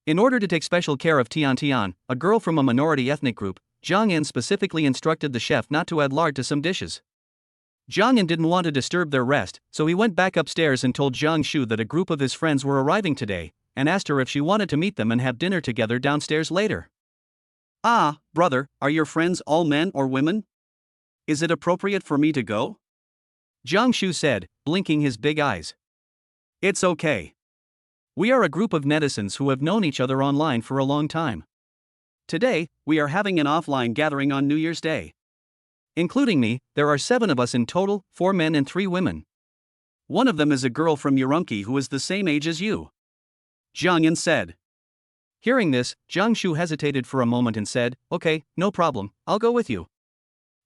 Speaker 1: In order to take special care of Tian Tian, a girl from a minority ethnic group, Jiang Yan specifically instructed the chef not to add lard to some dishes. Jiang Yan didn't want to disturb their rest, so he went back upstairs and told Jiang Shu that a group of his friends were arriving today, and asked her if she wanted to meet them and have dinner together downstairs later. "Ah, brother, are your friends all men or women? Is it appropriate for me to go?" Jiang Shu said, blinking his big eyes. "It's okay. We are a group of netizens who have known each other online for a long time. Today, we are having an offline gathering on New Year's Day. Including me, there are 7 of us in total, 4 men and 3 women. One of them is a girl from Urumqi who is the same age as you," Jiang Yan said. Hearing this, Jiang Shu hesitated for a moment and said, "Okay, no problem, I'll go with you."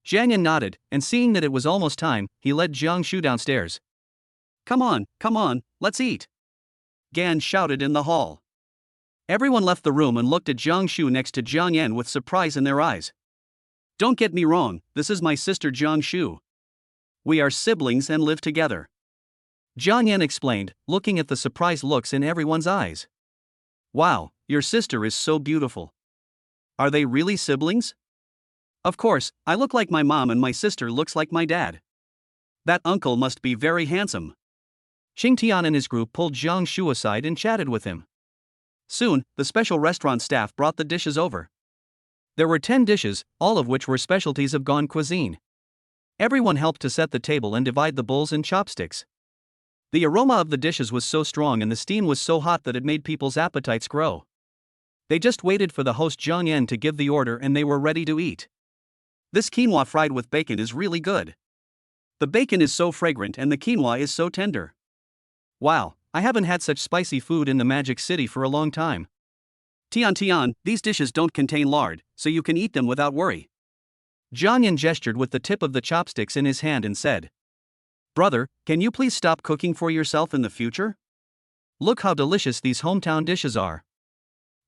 Speaker 1: Jiang Yan nodded, and seeing that it was almost time, he led Jiang Shu downstairs. Come on, let's eat," Gan shouted in the hall. Everyone left the room and looked at Jiang Shu next to Jiang Yan with surprise in their eyes. "Don't get me wrong, this is my sister Jiang Shu. We are siblings and live together," Jiang Yan explained, looking at the surprised looks in everyone's eyes. "Wow, your sister is so beautiful. Are they really siblings?" "Of course, I look like my mom and my sister looks like my dad. That uncle must be very handsome." Xing Tian and his group pulled Jiang Shu aside and chatted with him. Soon, the special restaurant staff brought the dishes over. There were 10 dishes, all of which were specialties of Gan cuisine. Everyone helped to set the table and divide the bowls and chopsticks. The aroma of the dishes was so strong and the steam was so hot that it made people's appetites grow. They just waited for the host Jiang Yan to give the order and they were ready to eat. This quinoa fried with bacon is really good. The bacon is so fragrant and the quinoa is so tender. Wow, I haven't had such spicy food in the Magic City for a long time. Tian, these dishes don't contain lard, so you can eat them without worry." Jiang Yan gestured with the tip of the chopsticks in his hand and said, "Brother, can you please stop cooking for yourself in the future? Look how delicious these hometown dishes are."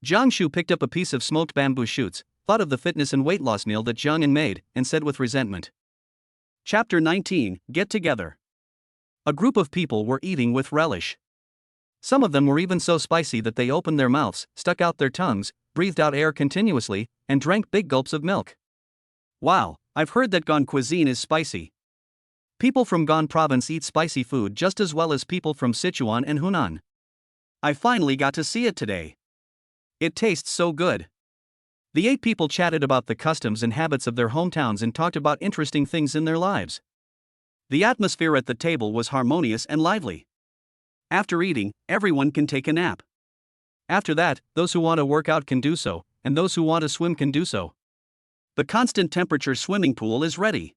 Speaker 1: Jiang Shu picked up a piece of smoked bamboo shoots, thought of the fitness and weight loss meal that Jiang Yan made, and said with resentment. Chapter 19, Get Together. A group of people were eating with relish. Some of them were even so spicy that they opened their mouths, stuck out their tongues, breathed out air continuously, and drank big gulps of milk. Wow, I've heard that Gan cuisine is spicy. People from Gan province eat spicy food just as well as people from Sichuan and Hunan. I finally got to see it today. It tastes so good. The 8 people chatted about the customs and habits of their hometowns and talked about interesting things in their lives. The atmosphere at the table was harmonious and lively. After eating, everyone can take a nap. After that, those who want to work out can do so, and those who want to swim can do so. The constant temperature swimming pool is ready.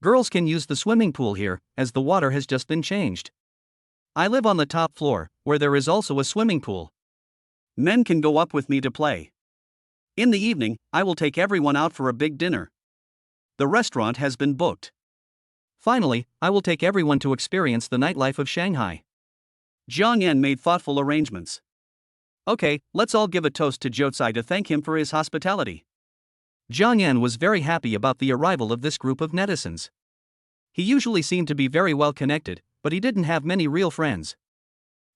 Speaker 1: Girls can use the swimming pool here, as the water has just been changed. I live on the top floor, where there is also a swimming pool. Men can go up with me to play. In the evening, I will take everyone out for a big dinner. The restaurant has been booked. Finally, I will take everyone to experience the nightlife of Shanghai. Jiang Yan made thoughtful arrangements. Okay, let's all give a toast to Jiucai to thank him for his hospitality. Jiang Yan was very happy about the arrival of this group of netizens. He usually seemed to be very well connected, but he didn't have many real friends.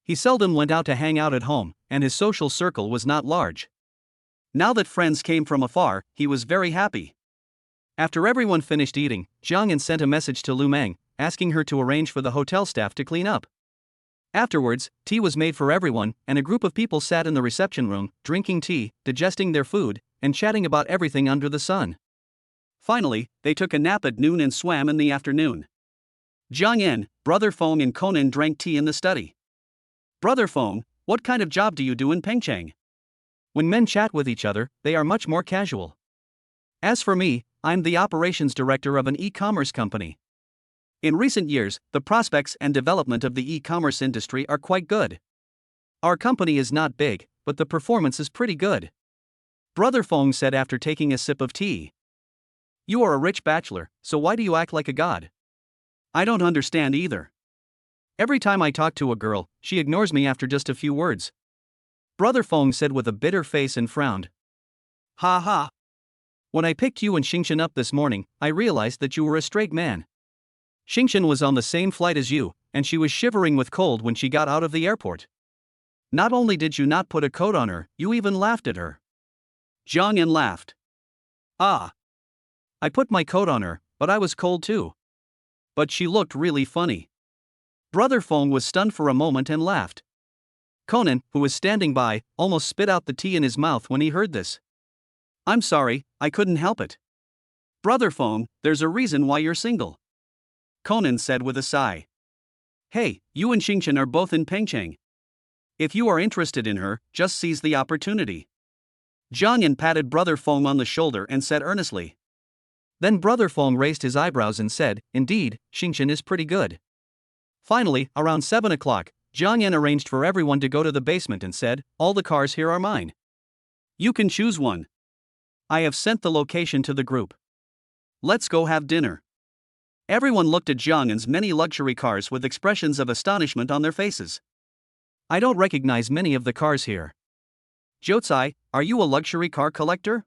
Speaker 1: He seldom went out to hang out at home, and his social circle was not large. Now that friends came from afar, he was very happy. After everyone finished eating, Jiang Yan sent a message to Lu Meng, asking her to arrange for the hotel staff to clean up. Afterwards, tea was made for everyone, and a group of people sat in the reception room, drinking tea, digesting their food, and chatting about everything under the sun. Finally, they took a nap at noon and swam in the afternoon. Jiang Yan, Brother Feng and Conan drank tea in the study. Brother Feng, what kind of job do you do in Pengcheng? When men chat with each other, they are much more casual. As for me, I'm the operations director of an e-commerce company. In recent years, the prospects and development of the e-commerce industry are quite good. Our company is not big, but the performance is pretty good. Brother Feng said after taking a sip of tea. You are a rich bachelor, so why do you act like a god? I don't understand either. Every time I talk to a girl, she ignores me after just a few words. Brother Feng said with a bitter face and frowned. Ha ha. When I picked you and Xingchen up this morning, I realized that you were a straight man. Xingchen was on the same flight as you, and she was shivering with cold when she got out of the airport. Not only did you not put a coat on her, you even laughed at her. Jiang Yan laughed. Ah. I put my coat on her, but I was cold too. But she looked really funny. Brother Feng was stunned for a moment and laughed. Conan, who was standing by, almost spit out the tea in his mouth when he heard this. I'm sorry, I couldn't help it. Brother Feng, there's a reason why you're single. Conan said with a sigh. Hey, you and Xingchen are both in Pengcheng. If you are interested in her, just seize the opportunity. Jiang Yan patted Brother Feng on the shoulder and said earnestly. Then Brother Feng raised his eyebrows and said, Indeed, Xingchen is pretty good. Finally, around 7 o'clock, Jiang Yan arranged for everyone to go to the basement and said, All the cars here are mine. You can choose one. I have sent the location to the group. Let's go have dinner. Everyone looked at Jiang Yan's many luxury cars with expressions of astonishment on their faces. I don't recognize many of the cars here. Jiucai, are you a luxury car collector?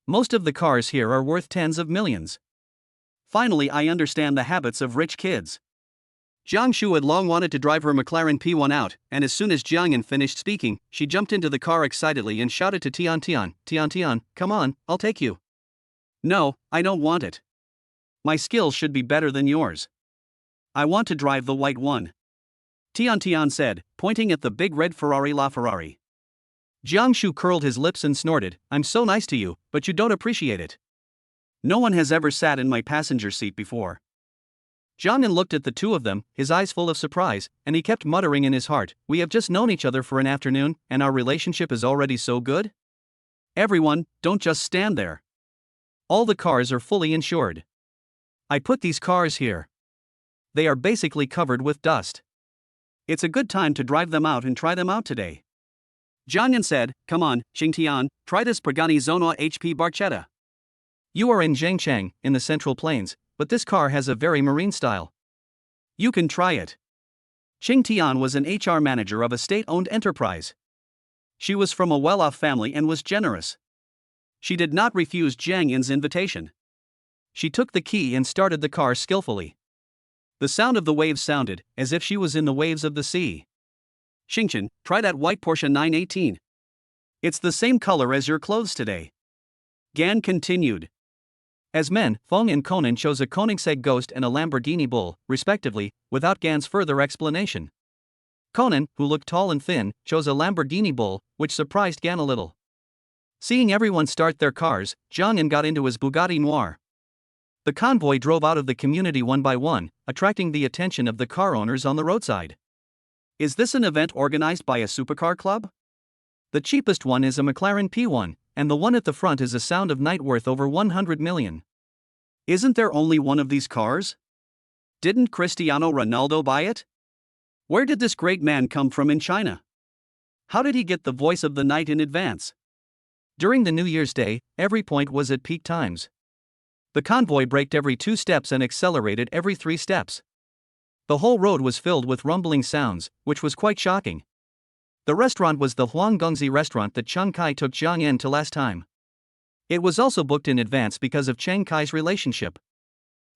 Speaker 1: Most of the cars here are worth tens of millions. Finally, I understand the habits of rich kids. Jiang Shu had long wanted to drive her McLaren P1 out, and as soon as Jiang Yan finished speaking, she jumped into the car excitedly and shouted to Tian, come on, I'll take you. No, I don't want it. My skills should be better than yours. I want to drive the white one. Tian said, pointing at the big red Ferrari LaFerrari. Jiang Shu curled his lips and snorted, I'm so nice to you, but you don't appreciate it. No one has ever sat in my passenger seat before. Jiang Yan looked at the two of them, his eyes full of surprise, and he kept muttering in his heart, We have just known each other for an afternoon, and our relationship is already so good? Everyone, don't just stand there. All the cars are fully insured. I put these cars here. They are basically covered with dust. It's a good time to drive them out and try them out today. Jiang Yan said, Come on, Xingtian, try this Pagani Zonua HP Barchetta. You are in Zhangcheng, in the Central Plains, but this car has a very marine style. You can try it. Xingtian was an HR manager of a state-owned enterprise. She was from a well-off family and was generous. She did not refuse Jiang Yan's invitation. She took the key and started the car skillfully. The sound of the waves sounded as if she was in the waves of the sea. Xingchen, try that white Porsche 918. It's the same color as your clothes today. Gan continued. As men, Feng and Conan chose a Koenigsegg Ghost and a Lamborghini Bull, respectively, without Gan's further explanation. Conan, who looked tall and thin, chose a Lamborghini Bull, which surprised Gan a little. Seeing everyone start their cars, Jiang Yan got into his Bugatti Noir. The convoy drove out of the community one by one, attracting the attention of the car owners on the roadside. Is this an event organized by a supercar club? The cheapest one is a McLaren P1, and the one at the front is a Sound of Night worth over 100 million. Isn't there only one of these cars? Didn't Cristiano Ronaldo buy it? Where did this great man come from in China? How did he get the voice of the night in advance? During the New Year's Day, every point was at peak times. The convoy braked every 2 steps and accelerated every 3 steps. The whole road was filled with rumbling sounds, which was quite shocking. The restaurant was the Huanggongzi restaurant that Chiang Kai took Jiang Yan to last time. It was also booked in advance because of Chiang Kai's relationship.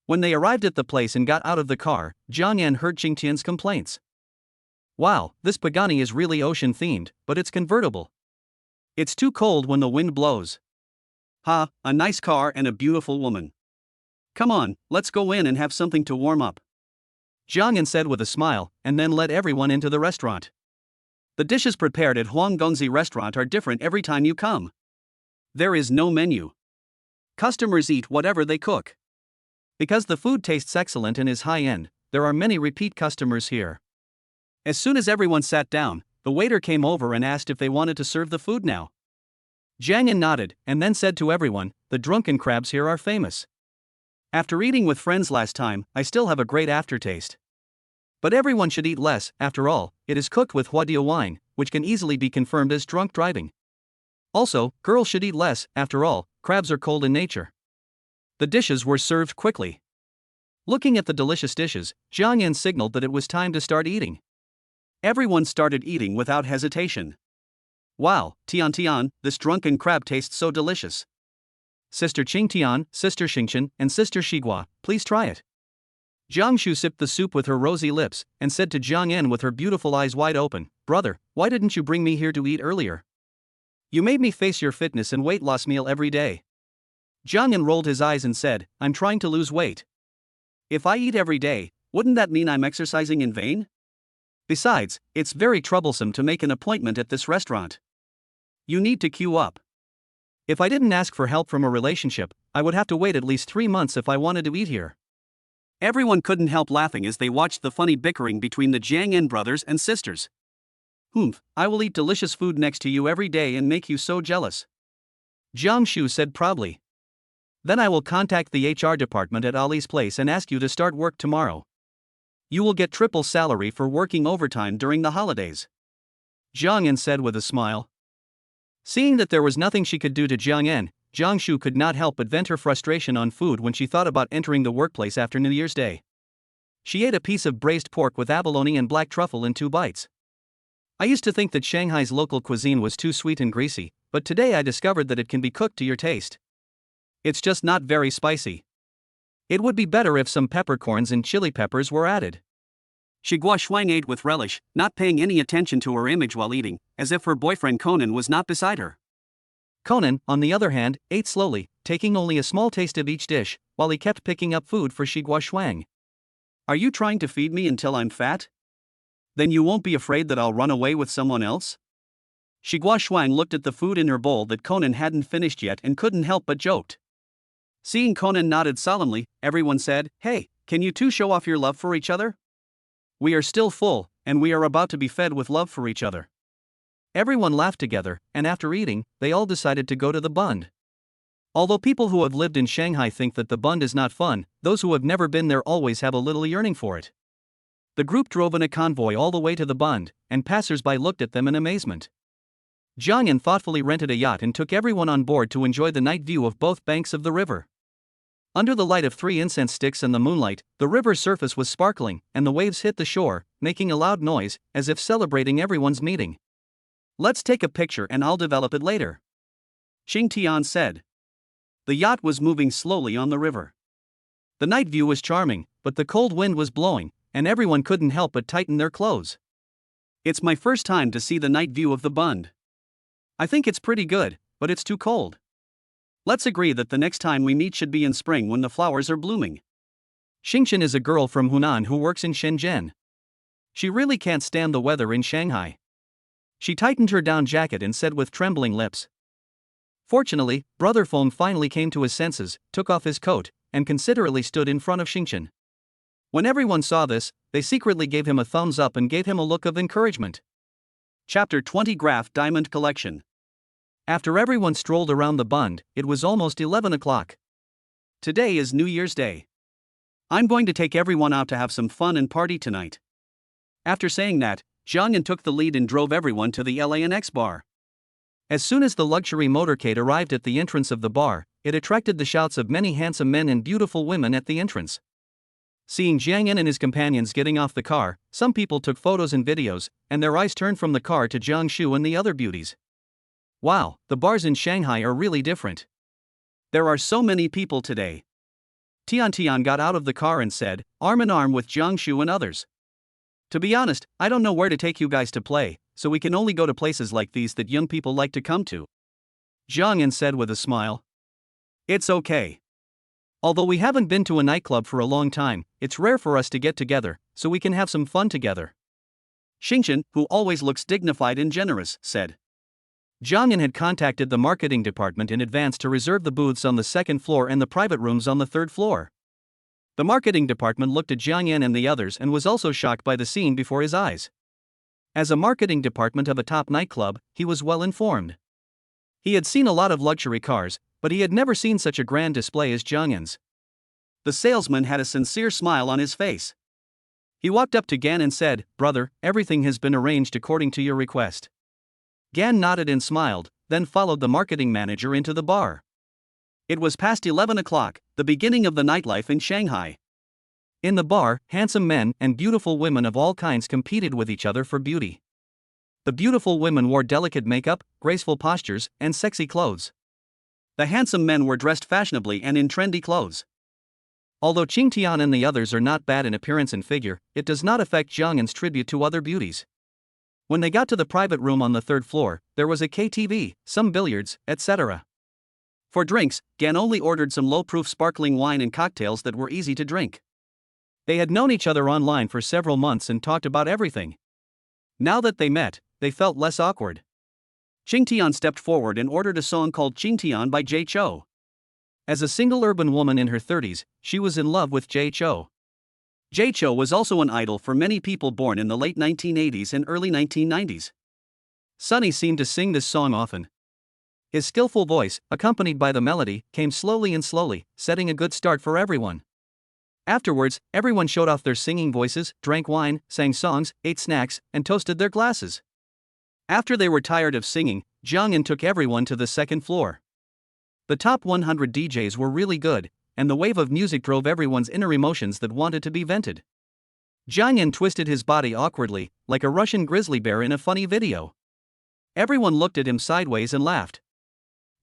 Speaker 1: When they arrived at the place and got out of the car, Jiang Yan heard Qingtian's complaints. Wow, this Pagani is really ocean-themed, but it's convertible. It's too cold when the wind blows. Ha, a nice car and a beautiful woman. Come on, let's go in and have something to warm up. Jiang Yan said with a smile, and then led everyone into the restaurant. The dishes prepared at Huanggongzi restaurant are different every time you come. There is no menu. Customers eat whatever they cook. Because the food tastes excellent and is high-end, there are many repeat customers here. As soon as everyone sat down, the waiter came over and asked if they wanted to serve the food now. Jiang Yan nodded, and then said to everyone, "The drunken crabs here are famous. After eating with friends last time, I still have a great aftertaste. But everyone should eat less, after all, it is cooked with huadia wine, which can easily be confirmed as drunk driving. Also, girls should eat less, after all, crabs are cold in nature." The dishes were served quickly. Looking at the delicious dishes, Jiang Yan signaled that it was time to start eating. Everyone started eating without hesitation. "Wow, Tian Tian, this drunken crab tastes so delicious. Sister Qing Tian, Sister Xingchen, and Sister Shiguo, please try it." Jiang Shu sipped the soup with her rosy lips, and said to Jiang Yan with her beautiful eyes wide open, "Brother, why didn't you bring me here to eat earlier? You made me face your fitness and weight loss meal every day." Jiang Yan rolled his eyes and said, "I'm trying to lose weight. If I eat every day, wouldn't that mean I'm exercising in vain? Besides, it's very troublesome to make an appointment at this restaurant. You need to queue up. If I didn't ask for help from a relationship, I would have to wait at least 3 months if I wanted to eat here." Everyone couldn't help laughing as they watched the funny bickering between the Jiang Yan brothers and sisters. "Humph, I will eat delicious food next to you every day and make you so jealous," Jiang Shu said proudly. "Then I will contact the HR department at Ali's place and ask you to start work tomorrow. You will get triple salary for working overtime during the holidays," Jiang Yan said with a smile. Seeing that there was nothing she could do to Jiang Yan, Jiang Shu could not help but vent her frustration on food when she thought about entering the workplace after New Year's Day. She ate a piece of braised pork with abalone and black truffle in 2 bites. "I used to think that Shanghai's local cuisine was too sweet and greasy, but today I discovered that it can be cooked to your taste. It's just not very spicy. It would be better if some peppercorns and chili peppers were added." Shiguo Shuang ate with relish, not paying any attention to her image while eating, as if her boyfriend Conan was not beside her. Conan, on the other hand, ate slowly, taking only a small taste of each dish, while he kept picking up food for Shiguo Shuang. "Are you trying to feed me until I'm fat? Then you won't be afraid that I'll run away with someone else?" Shiguo Shuang looked at the food in her bowl that Conan hadn't finished yet and couldn't help but joked. Seeing Conan nodded solemnly, everyone said, "Hey, can you two show off your love for each other? We are still full, and we are about to be fed with love for each other." Everyone laughed together, and after eating, they all decided to go to the Bund. Although people who have lived in Shanghai think that the Bund is not fun, those who have never been there always have a little yearning for it. The group drove in a convoy all the way to the Bund, and passers-by looked at them in amazement. Jiang Yan thoughtfully rented a yacht and took everyone on board to enjoy the night view of both banks of the river. Under the light of 3 incense sticks and the moonlight, the river's surface was sparkling, and the waves hit the shore, making a loud noise, as if celebrating everyone's meeting. "Let's take a picture and I'll develop it later," Xing Tian said. The yacht was moving slowly on the river. The night view was charming, but the cold wind was blowing, and everyone couldn't help but tighten their clothes. "It's my first time to see the night view of the Bund. I think it's pretty good, but it's too cold. Let's agree that the next time we meet should be in spring when the flowers are blooming." Xingchen is a girl from Hunan who works in Shenzhen. She really can't stand the weather in Shanghai. She tightened her down jacket and said with trembling lips. Fortunately, Brother Feng finally came to his senses, took off his coat, and considerately stood in front of Xingchen. When everyone saw this, they secretly gave him a thumbs up and gave him a look of encouragement. Chapter 20 Graph Diamond Collection. After everyone strolled around the Bund, it was almost 11 o'clock. Today is New Year's Day. I'm going to take everyone out to have some fun and party tonight. After saying that, Jiang Yan took the lead and drove everyone to the LANX bar. As soon as the luxury motorcade arrived at the entrance of the bar, it attracted the shouts of many handsome men and beautiful women at the entrance. Seeing Jiang Yan and his companions getting off the car, some people took photos and videos, and their eyes turned from the car to Jiang Shu and the other beauties. Wow, the bars in Shanghai are really different. There are so many people today. Tian Tian got out of the car and said, arm in arm with Jiang Shu and others. To be honest, I don't know where to take you guys to play, so we can only go to places like these that young people like to come to, Jiang Yan said with a smile. It's okay. Although we haven't been to a nightclub for a long time, it's rare for us to get together, so we can have some fun together. Xingchen, who always looks dignified and generous, said. Jiang Yan had contacted the marketing department in advance to reserve the booths on the second floor and the private rooms on the third floor. The marketing department looked at Jiang Yan and the others and was also shocked by the scene before his eyes. As a marketing department of a top nightclub, he was well informed. He had seen a lot of luxury cars, but he had never seen such a grand display as Jiang Yan's. The salesman had a sincere smile on his face. He walked up to Gan and said, "Brother, everything has been arranged according to your request." Gan nodded and smiled, then followed the marketing manager into the bar. It was past 11 o'clock, the beginning of the nightlife in Shanghai. In the bar, handsome men and beautiful women of all kinds competed with each other for beauty. The beautiful women wore delicate makeup, graceful postures, and sexy clothes. The handsome men were dressed fashionably and in trendy clothes. Although Qing Tian and the others are not bad in appearance and figure, it does not affect Jiang Yan's tribute to other beauties. When they got to the private room on the third floor, there was a KTV, some billiards, etc. For drinks, Gan only ordered some low-proof sparkling wine and cocktails that were easy to drink. They had known each other online for several months and talked about everything. Now that they met, they felt less awkward. Qing Tian stepped forward and ordered a song called Qing Tian by Jay Chou. As a single urban woman in her 30s, she was in love with Jay Chou. Jay Chou was also an idol for many people born in the late 1980s and early 1990s. Sunny seemed to sing this song often. His skillful voice, accompanied by the melody, came slowly and slowly, setting a good start for everyone. Afterwards, everyone showed off their singing voices, drank wine, sang songs, ate snacks, and toasted their glasses. After they were tired of singing, Jiang Yan took everyone to the second floor. The top 100 DJs were really good, and the wave of music drove everyone's inner emotions that wanted to be vented. Jiang Yan twisted his body awkwardly, like a Russian grizzly bear in a funny video. Everyone looked at him sideways and laughed.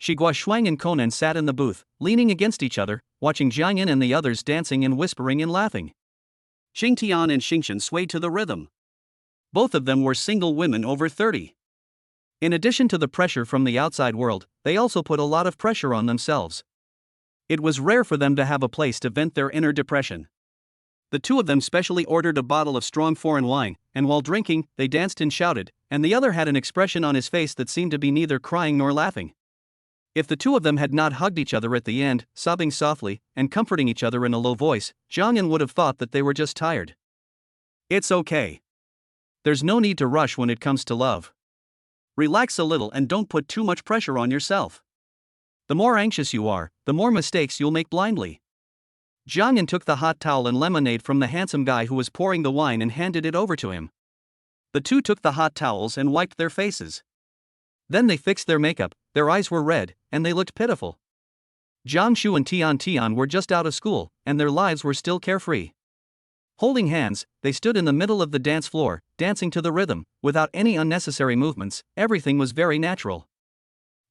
Speaker 1: Shigua Shuang and Conan sat in the booth, leaning against each other, watching Jiang Yan and the others dancing and whispering and laughing. Qing Tian and Xingchen swayed to the rhythm. Both of them were single women over 30. In addition to the pressure from the outside world, they also put a lot of pressure on themselves. It was rare for them to have a place to vent their inner depression. The two of them specially ordered a bottle of strong foreign wine, and while drinking, they danced and shouted, and the other had an expression on his face that seemed to be neither crying nor laughing. If the two of them had not hugged each other at the end, sobbing softly, and comforting each other in a low voice, Jiang Yan would have thought that they were just tired. It's okay. There's no need to rush when it comes to love. Relax a little and don't put too much pressure on yourself. The more anxious you are, the more mistakes you'll make blindly. Jiang Yan took the hot towel and lemonade from the handsome guy who was pouring the wine and handed it over to him. The two took the hot towels and wiped their faces. Then they fixed their makeup, their eyes were red, and they looked pitiful. Jiang Shu and Tian Tian were just out of school, and their lives were still carefree. Holding hands, they stood in the middle of the dance floor, dancing to the rhythm, without any unnecessary movements. Everything was very natural.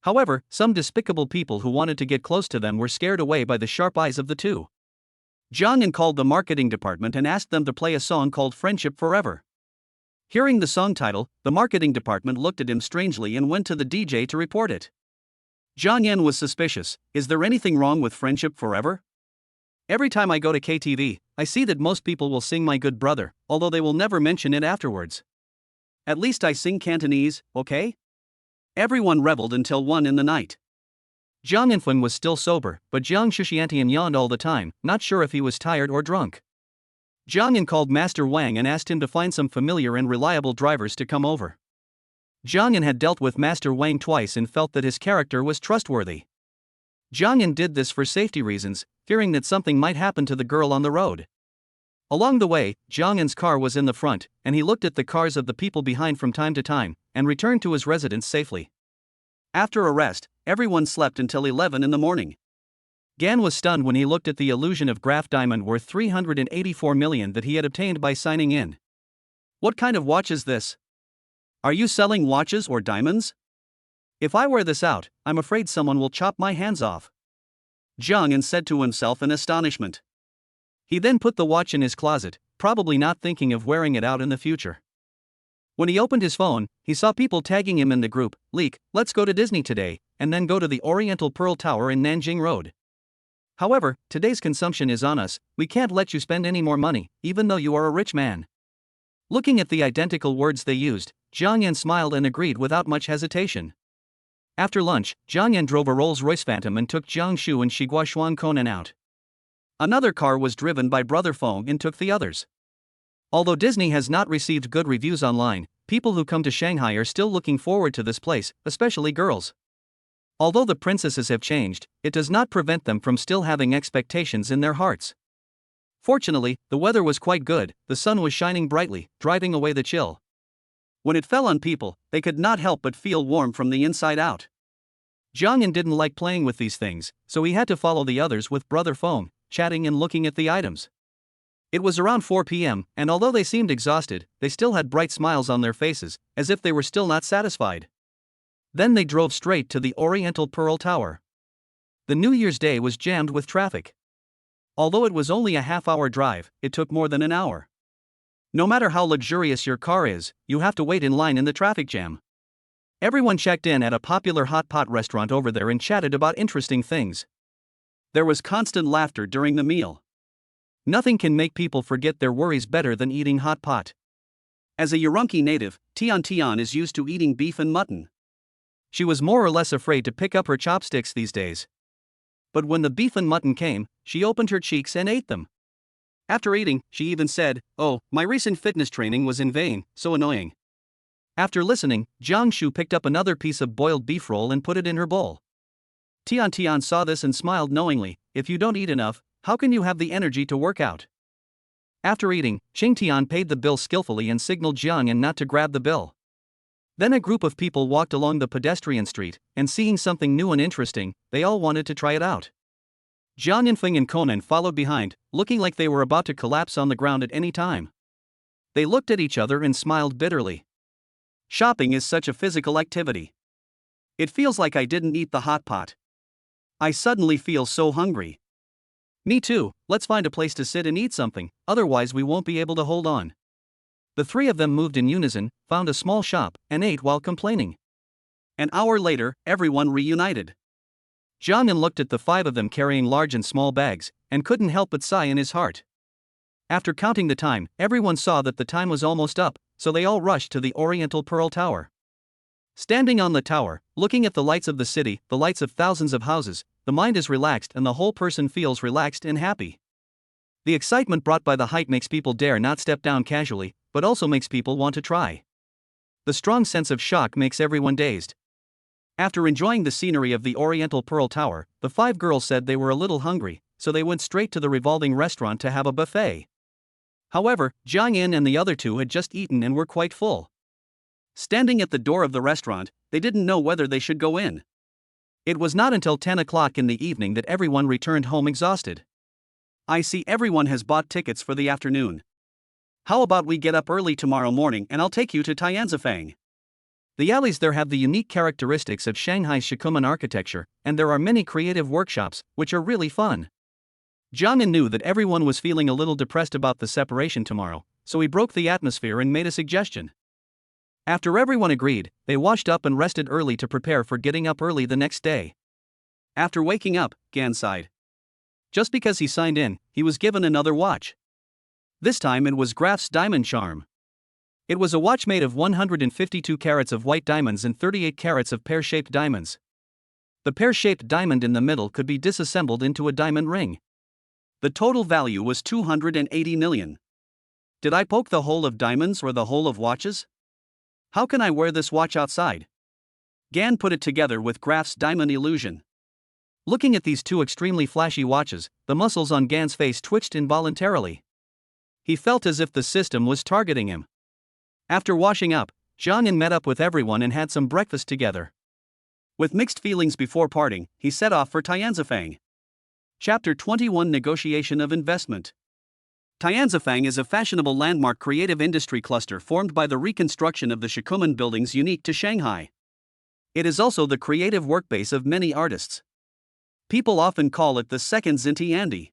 Speaker 1: However, some despicable people who wanted to get close to them were scared away by the sharp eyes of the two. Jiang Yan called the marketing department and asked them to play a song called Friendship Forever. Hearing the song title, the marketing department looked at him strangely and went to the DJ to report it. Jiang Yan was suspicious. Is there anything wrong with Friendship Forever? Every time I go to KTV, I see that most people will sing My Good Brother, although they will never mention it afterwards. At least I sing Cantonese, okay? Everyone reveled until 1 in the night. Jiang Yanfen was still sober, but Jiang Shishiantian yawned all the time, not sure if he was tired or drunk. Jiang Yan called Master Wang and asked him to find some familiar and reliable drivers to come over. Jiang Yan had dealt with Master Wang twice and felt that his character was trustworthy. Jiang Yan did this for safety reasons, fearing that something might happen to the girl on the road. Along the way, Jiang Yan's car was in the front, and he looked at the cars of the people behind from time to time, and returned to his residence safely. After a rest, everyone slept until 11 in the morning. Gan was stunned when he looked at the illusion of Graph Diamond worth 384 million that he had obtained by signing in. What kind of watch is this? Are you selling watches or diamonds? If I wear this out, I'm afraid someone will chop my hands off. Jiang Yan said to himself in astonishment. He then put the watch in his closet, probably not thinking of wearing it out in the future. When he opened his phone, he saw people tagging him in the group, "Leak, let's go to Disney today, and then go to the Oriental Pearl Tower in Nanjing Road." However, today's consumption is on us, we can't let you spend any more money, even though you are a rich man. Looking at the identical words they used, Jiang Yan smiled and agreed without much hesitation. After lunch, Jiang Yan drove a Rolls-Royce Phantom and took Jiang Shu and Shigua Xuan Conan out. Another car was driven by Brother Feng and took the others. Although Disney has not received good reviews online, people who come to Shanghai are still looking forward to this place, especially girls. Although the princesses have changed, it does not prevent them from still having expectations in their hearts. Fortunately, the weather was quite good, the sun was shining brightly, driving away the chill. When it fell on people, they could not help but feel warm from the inside out. Jiang Yan didn't like playing with these things, so he had to follow the others with Brother Feng, chatting and looking at the items. It was around 4 p.m., and although they seemed exhausted, they still had bright smiles on their faces, as if they were still not satisfied. Then they drove straight to the Oriental Pearl Tower. The New Year's Day was jammed with traffic. Although it was only a half-hour drive, it took more than an hour. No matter how luxurious your car is, you have to wait in line in the traffic jam. Everyone checked in at a popular hot pot restaurant over there and chatted about interesting things. There was constant laughter during the meal. Nothing can make people forget their worries better than eating hot pot. As a Urumqi native, Tian Tian is used to eating beef and mutton. She was more or less afraid to pick up her chopsticks these days. But when the beef and mutton came, she opened her cheeks and ate them. After eating, she even said, "Oh, my recent fitness training was in vain, so annoying." After listening, Jiang Shu picked up another piece of boiled beef roll and put it in her bowl. Tian Tian saw this and smiled knowingly. If you don't eat enough, how can you have the energy to work out? After eating, Qing Tian paid the bill skillfully and signaled Jiang Yan not to grab the bill. Then a group of people walked along the pedestrian street, and seeing something new and interesting, they all wanted to try it out. Jiang Yanfeng and Conan followed behind, looking like they were about to collapse on the ground at any time. They looked at each other and smiled bitterly. Shopping is such a physical activity. It feels like I didn't eat the hot pot. I suddenly feel so hungry. Me too, let's find a place to sit and eat something, otherwise we won't be able to hold on. The three of them moved in unison, found a small shop, and ate while complaining. An hour later, everyone reunited. Jiang Yan looked at the five of them carrying large and small bags, and couldn't help but sigh in his heart. After counting the time, everyone saw that the time was almost up, so they all rushed to the Oriental Pearl Tower. Standing on the tower, looking at the lights of the city, the lights of thousands of houses, the mind is relaxed and the whole person feels relaxed and happy. The excitement brought by the height makes people dare not step down casually, but also makes people want to try. The strong sense of shock makes everyone dazed. After enjoying the scenery of the Oriental Pearl Tower, the five girls said they were a little hungry, so they went straight to the revolving restaurant to have a buffet. However, Jiang Yan and the other two had just eaten and were quite full. Standing at the door of the restaurant, they didn't know whether they should go in. It was not until 10 o'clock in the evening that everyone returned home exhausted. I see everyone has bought tickets for the afternoon. How about we get up early tomorrow morning and I'll take you to Tianzifang. The alleys there have the unique characteristics of Shanghai's Shikuman architecture, and there are many creative workshops, which are really fun. Jiang Yan knew that everyone was feeling a little depressed about the separation tomorrow, so he broke the atmosphere and made a suggestion. After everyone agreed, they washed up and rested early to prepare for getting up early the next day. After waking up, Gan sighed. Just because he signed in, he was given another watch. This time it was Graf's diamond charm. It was a watch made of 152 carats of white diamonds and 38 carats of pear-shaped diamonds. The pear-shaped diamond in the middle could be disassembled into a diamond ring. The total value was 280 million. Did I poke the hole of diamonds or the hole of watches? How can I wear this watch outside? Gan put it together with Graf's diamond illusion. Looking at these two extremely flashy watches, the muscles on Gan's face twitched involuntarily. He felt as if the system was targeting him. After washing up, Jiang Yan met up with everyone and had some breakfast together. With mixed feelings before parting, he set off for Tianzifang. Chapter 21 Negotiation of Investment. Tianzifang is a fashionable landmark creative industry cluster formed by the reconstruction of the Shikuman buildings unique to Shanghai. It is also the creative workbase of many artists. People often call it the second Xintiandi.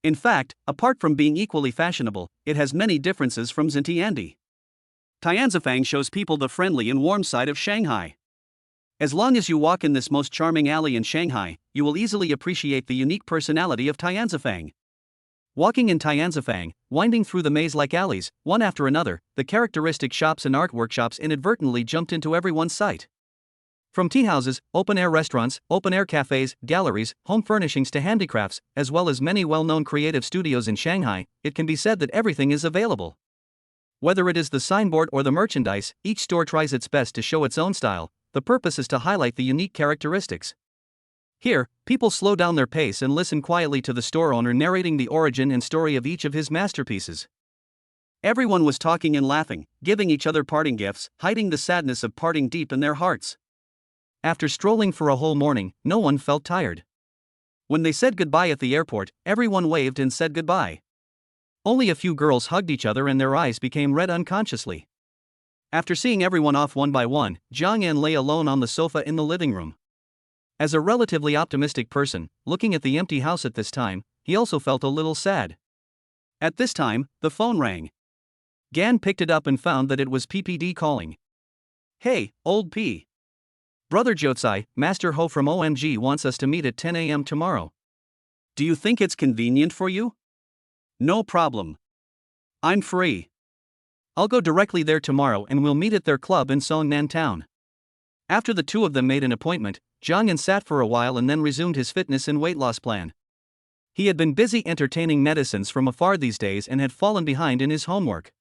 Speaker 1: In fact, apart from being equally fashionable, it has many differences from Xintiandi. Tianzifang shows people the friendly and warm side of Shanghai. As long as you walk in this most charming alley in Shanghai, you will easily appreciate the unique personality of Tianzifang. Walking in Tianzifang, winding through the maze-like alleys, one after another, the characteristic shops and art workshops inadvertently jumped into everyone's sight. From tea houses, open-air restaurants, open-air cafes, galleries, home furnishings to handicrafts, as well as many well-known creative studios in Shanghai, it can be said that everything is available. Whether it is the signboard or the merchandise, each store tries its best to show its own style. The purpose is to highlight the unique characteristics. Here, people slow down their pace and listen quietly to the store owner narrating the origin and story of each of his masterpieces. Everyone was talking and laughing, giving each other parting gifts, hiding the sadness of parting deep in their hearts. After strolling for a whole morning, no one felt tired. When they said goodbye at the airport, everyone waved and said goodbye. Only a few girls hugged each other and their eyes became red unconsciously. After seeing everyone off one by one, Jiang An lay alone on the sofa in the living room. As a relatively optimistic person, looking at the empty house at this time, he also felt a little sad. At this time, the phone rang. Gan picked it up and found that it was PPD calling. "Hey, old P. Brother Jotsai, Master Ho from OMG wants us to meet at 10 a.m. tomorrow. Do you think it's convenient for you?" "No problem. I'm free. I'll go directly there tomorrow and we'll meet at their club in Songnan town." After the two of them made an appointment, Jiang An sat for a while and then resumed his fitness and weight loss plan. He had been busy entertaining netizens from afar these days and had fallen behind in his homework.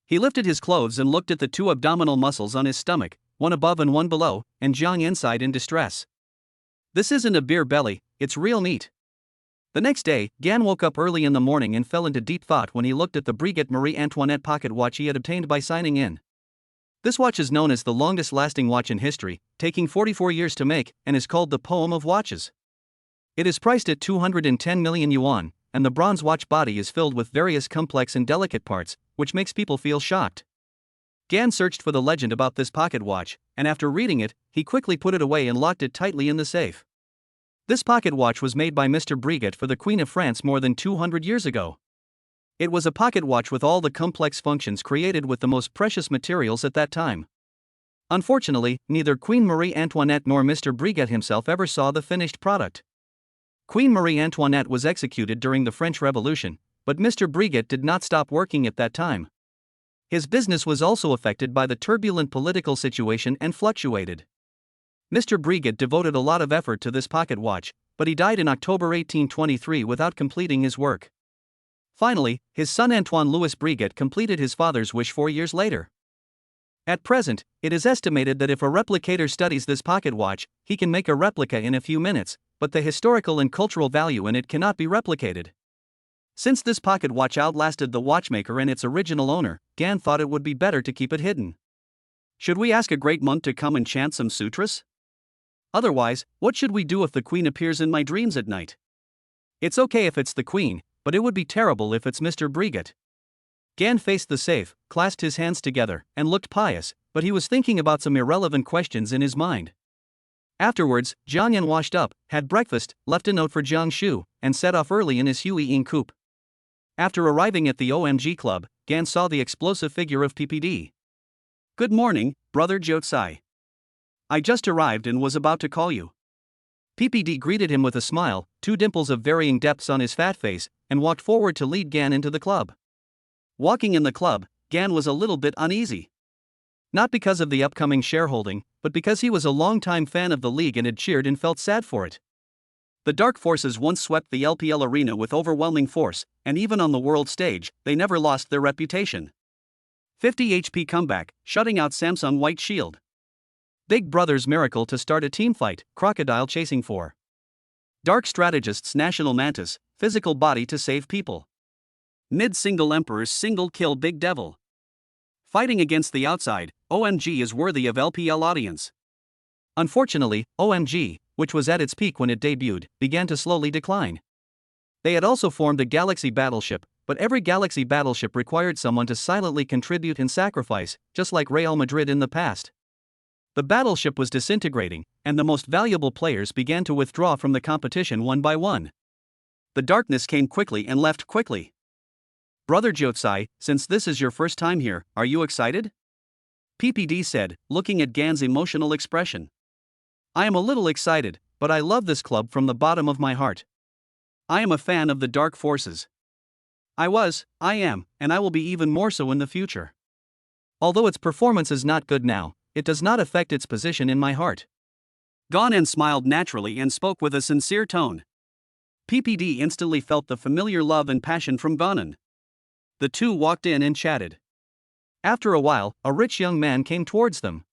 Speaker 1: He lifted his clothes and looked at the two abdominal muscles on his stomach, one above and one below, and Jiang An sighed in distress. "This isn't a beer belly, it's real meat." The next day, Gan woke up early in the morning and fell into deep thought when he looked at the Brigitte Marie Antoinette pocket watch he had obtained by signing in. This watch is known as the longest-lasting watch in history, taking 44 years to make, and is called the Poem of Watches. It is priced at 210 million yuan, and the bronze watch body is filled with various complex and delicate parts, which makes people feel shocked. Gan searched for the legend about this pocket watch, and after reading it, he quickly put it away and locked it tightly in the safe. This pocket watch was made by Mr. Brigitte for the Queen of France more than 200 years ago. It was a pocket watch with all the complex functions created with the most precious materials at that time. Unfortunately, neither Queen Marie Antoinette nor Mr. Brigitte himself ever saw the finished product. Queen Marie Antoinette was executed during the French Revolution, but Mr. Brigitte did not stop working at that time. His business was also affected by the turbulent political situation and fluctuated. Mr. Brigitte devoted a lot of effort to this pocket watch, but he died in October 1823 without completing his work. Finally, his son Antoine Louis Brigitte completed his father's wish 4 years later. At present, it is estimated that if a replicator studies this pocket watch, he can make a replica in a few minutes, but the historical and cultural value in it cannot be replicated. Since this pocket watch outlasted the watchmaker and its original owner, Gan thought it would be better to keep it hidden. Should we ask a great monk to come and chant some sutras? Otherwise, what should we do if the queen appears in my dreams at night? It's okay if it's the queen, but it would be terrible if it's Mr. Brigitte. Gan faced the safe, clasped his hands together, and looked pious, but he was thinking about some irrelevant questions in his mind. Afterwards, Jiang An washed up, had breakfast, left a note for Jiang Shu, and set off early in his Huiying coupe. After arriving at the OMG club, Gan saw the explosive figure of PPD. "Good morning, Brother Jotsai. I just arrived and was about to call you." PPD greeted him with a smile, two dimples of varying depths on his fat face, and walked forward to lead Gan into the club. Walking in the club, Gan was a little bit uneasy. Not because of the upcoming shareholding, but because he was a longtime fan of the league and had cheered and felt sad for it. The Dark Forces once swept the LPL arena with overwhelming force, and even on the world stage, they never lost their reputation. 50 HP comeback, shutting out Samsung White Shield. Big Brother's miracle to start a teamfight, Crocodile chasing for. Dark Strategist's National Mantis, physical body to save people. Mid-single Emperor's single kill Big Devil. Fighting against the outside, OMG is worthy of LPL audience. Unfortunately, OMG, which was at its peak when it debuted, began to slowly decline. They had also formed a Galaxy battleship, but every Galaxy battleship required someone to silently contribute and sacrifice, just like Real Madrid in the past. The battleship was disintegrating, and the most valuable players began to withdraw from the competition one by one. The darkness came quickly and left quickly. "Brother Jotsai, since this is your first time here, are you excited?" PPD said, looking at Gan's emotional expression. I am a little excited, but I love this club from the bottom of my heart. I am a fan of the dark forces. I am, and I will be even more so in the future. Although its performance is not good now, it does not affect its position in my heart. Ganen smiled naturally and spoke with a sincere tone. PPD instantly felt the familiar love and passion from Ganen. The two walked in and chatted. After a while, a rich young man came towards them.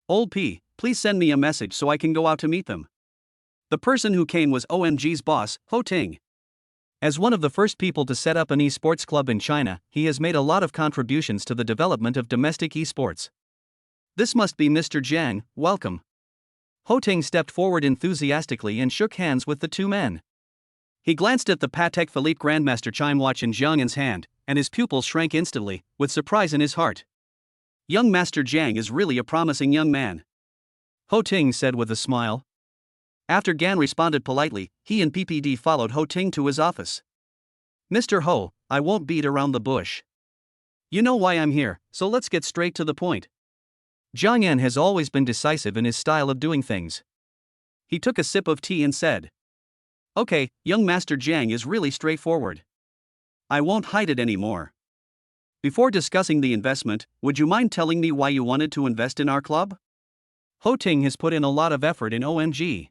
Speaker 1: Old P, please send me a message so I can go out to meet them. The person who came was OMG's boss, Ho Ting. As one of the first people to set up an esports club in China, he has made a lot of contributions to the development of domestic esports. This must be Mr. Jiang, welcome. Ho Ting stepped forward enthusiastically and shook hands with the two men. He glanced at the Patek Philippe Grandmaster chime watch in Jiang's hand, and his pupils shrank instantly, with surprise in his heart. Young Master Jiang is really a promising young man, Ho Ting said with a smile. After Gan responded politely, he and PPD followed Ho Ting to his office. Mr. Ho, I won't beat around the bush. You know why I'm here, so let's get straight to the point. Jiang Yan has always been decisive in his style of doing things. He took a sip of tea and said, Okay, young Master Jiang is really straightforward. I won't hide it anymore. Before discussing the investment, would you mind telling me why you wanted to invest in our club? Ho Ting has put in a lot of effort in OMG.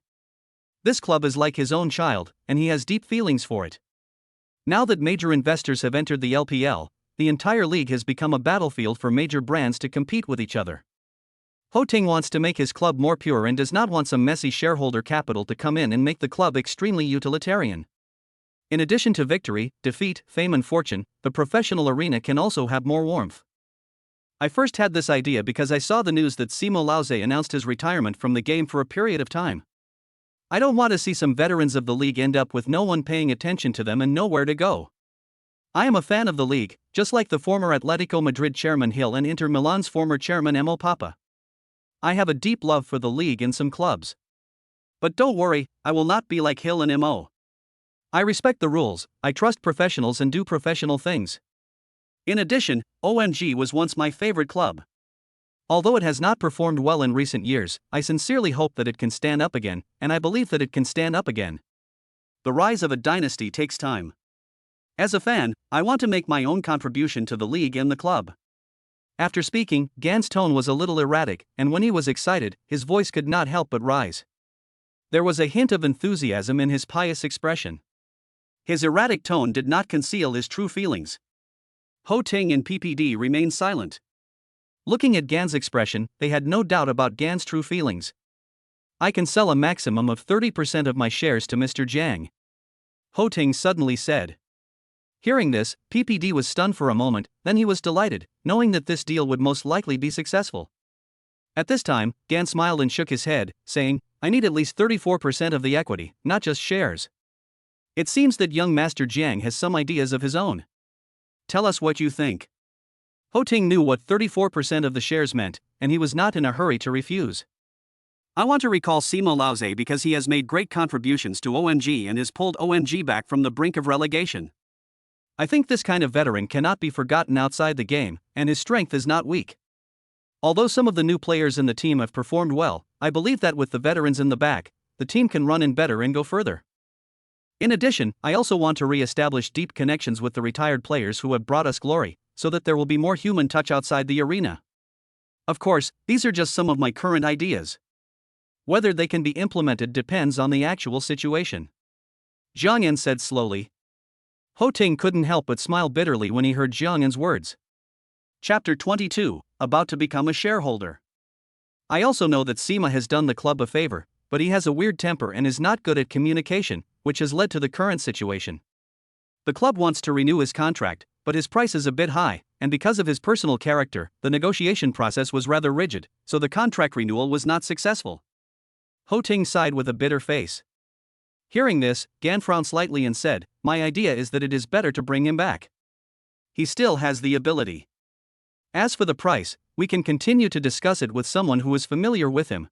Speaker 1: This club is like his own child, and he has deep feelings for it. Now that major investors have entered the LPL, the entire league has become a battlefield for major brands to compete with each other. Ho Ting wants to make his club more pure and does not want some messy shareholder capital to come in and make the club extremely utilitarian. In addition to victory, defeat, fame and fortune, the professional arena can also have more warmth. I first had this idea because I saw the news that Simo Laoze announced his retirement from the game for a period of time. I don't want to see some veterans of the league end up with no one paying attention to them and nowhere to go. I am a fan of the league, just like the former Atletico Madrid chairman Hill and Inter Milan's former chairman Mo Papa. I have a deep love for the league and some clubs. But don't worry, I will not be like Hill and Mo. I respect the rules, I trust professionals and do professional things. In addition, OMG was once my favorite club. Although it has not performed well in recent years, I sincerely hope that it can stand up again, and I believe that it can stand up again. The rise of a dynasty takes time. As a fan, I want to make my own contribution to the league and the club. After speaking, Gan's tone was a little erratic, and when he was excited, his voice could not help but rise. There was a hint of enthusiasm in his pious expression. His erratic tone did not conceal his true feelings. Ho Ting and PPD remained silent. Looking at Gan's expression, they had no doubt about Gan's true feelings. I can sell a maximum of 30% of my shares to Mr. Jiang, Ho Ting suddenly said. Hearing this, PPD was stunned for a moment, then he was delighted, knowing that this deal would most likely be successful. At this time, Gan smiled and shook his head, saying, I need at least 34% of the equity, not just shares. It seems that young Master Jiang has some ideas of his own. Tell us what you think. Ho Ting knew what 34% of the shares meant, and he was not in a hurry to refuse. I want to recall Simo Laoze because he has made great contributions to OMG and has pulled OMG back from the brink of relegation. I think this kind of veteran cannot be forgotten outside the game, and his strength is not weak. Although some of the new players in the team have performed well, I believe that with the veterans in the back, the team can run in better and go further. In addition, I also want to re-establish deep connections with the retired players who have brought us glory, so that there will be more human touch outside the arena. Of course, these are just some of my current ideas. Whether they can be implemented depends on the actual situation, Jiang Yan said slowly. Ho Ting couldn't help but smile bitterly when he heard Jiang Yan's words. Chapter 22, About to become a shareholder. I also know that Sima has done the club a favor, but he has a weird temper and is not good at communication, which has led to the current situation. The club wants to renew his contract, but his price is a bit high, and because of his personal character, the negotiation process was rather rigid, so the contract renewal was not successful. Ho Ting sighed with a bitter face. Hearing this, Gan frowned slightly and said, My idea is that it is better to bring him back. He still has the ability. As for the price, we can continue to discuss it with someone who is familiar with him.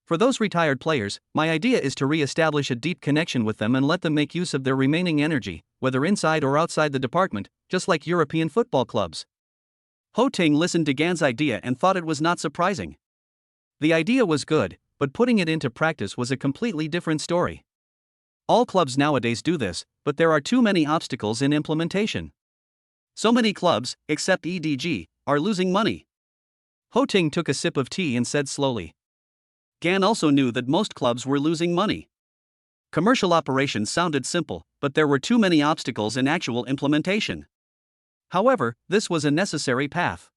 Speaker 1: For those retired players, my idea is to re-establish a deep connection with them and let them make use of their remaining energy, whether inside or outside the department, just like European football clubs. Ho Ting listened to Gan's idea and thought it was not surprising. The idea was good, but putting it into practice was a completely different story. All clubs nowadays do this, but there are too many obstacles in implementation. So many clubs, except EDG, are losing money. Ho Ting took a sip of tea and said slowly. Gan also knew that most clubs were losing money. Commercial operations sounded simple, but there were too many obstacles in actual implementation. However, this was a necessary path.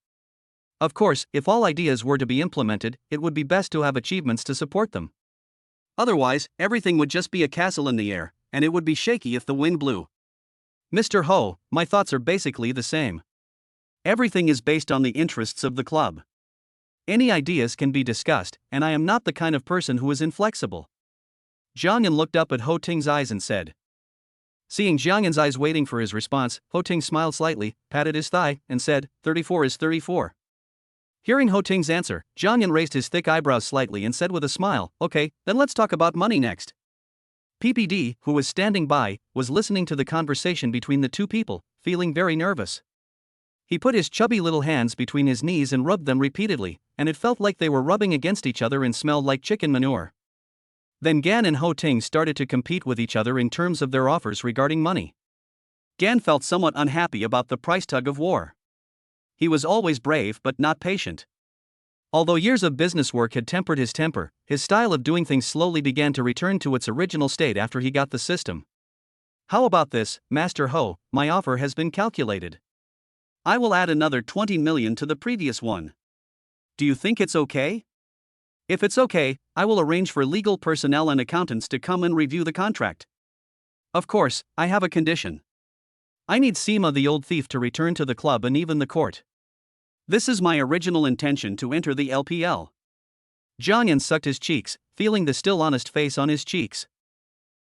Speaker 1: Of course, if all ideas were to be implemented, it would be best to have achievements to support them. Otherwise, everything would just be a castle in the air, and it would be shaky if the wind blew. Mr. Ho, my thoughts are basically the same. Everything is based on the interests of the club. Any ideas can be discussed, and I am not the kind of person who is inflexible. Jiang Yan looked up at Ho Ting's eyes and said. Seeing Jiang Yan's eyes waiting for his response, Ho Ting smiled slightly, patted his thigh, and said, 34 is 34. Hearing Ho Ting's answer, Jiang Yan raised his thick eyebrows slightly and said with a smile, okay, then let's talk about money next. PPD, who was standing by, was listening to the conversation between the two people, feeling very nervous. He put his chubby little hands between his knees and rubbed them repeatedly, and it felt like they were rubbing against each other and smelled like chicken manure. Then Gan and Ho Ting started to compete with each other in terms of their offers regarding money. Gan felt somewhat unhappy about the price tug of war. He was always brave but not patient. Although years of business work had tempered his temper, his style of doing things slowly began to return to its original state after he got the system. How about this, Master Ho? My offer has been calculated. I will add another 20 million to the previous one. Do you think it's okay? If it's okay, I will arrange for legal personnel and accountants to come and review the contract. Of course, I have a condition. I need Sima the old thief to return to the club and even the court. This is my original intention to enter the LPL. Jiang Yan sucked his cheeks, feeling the still honest face on his cheeks.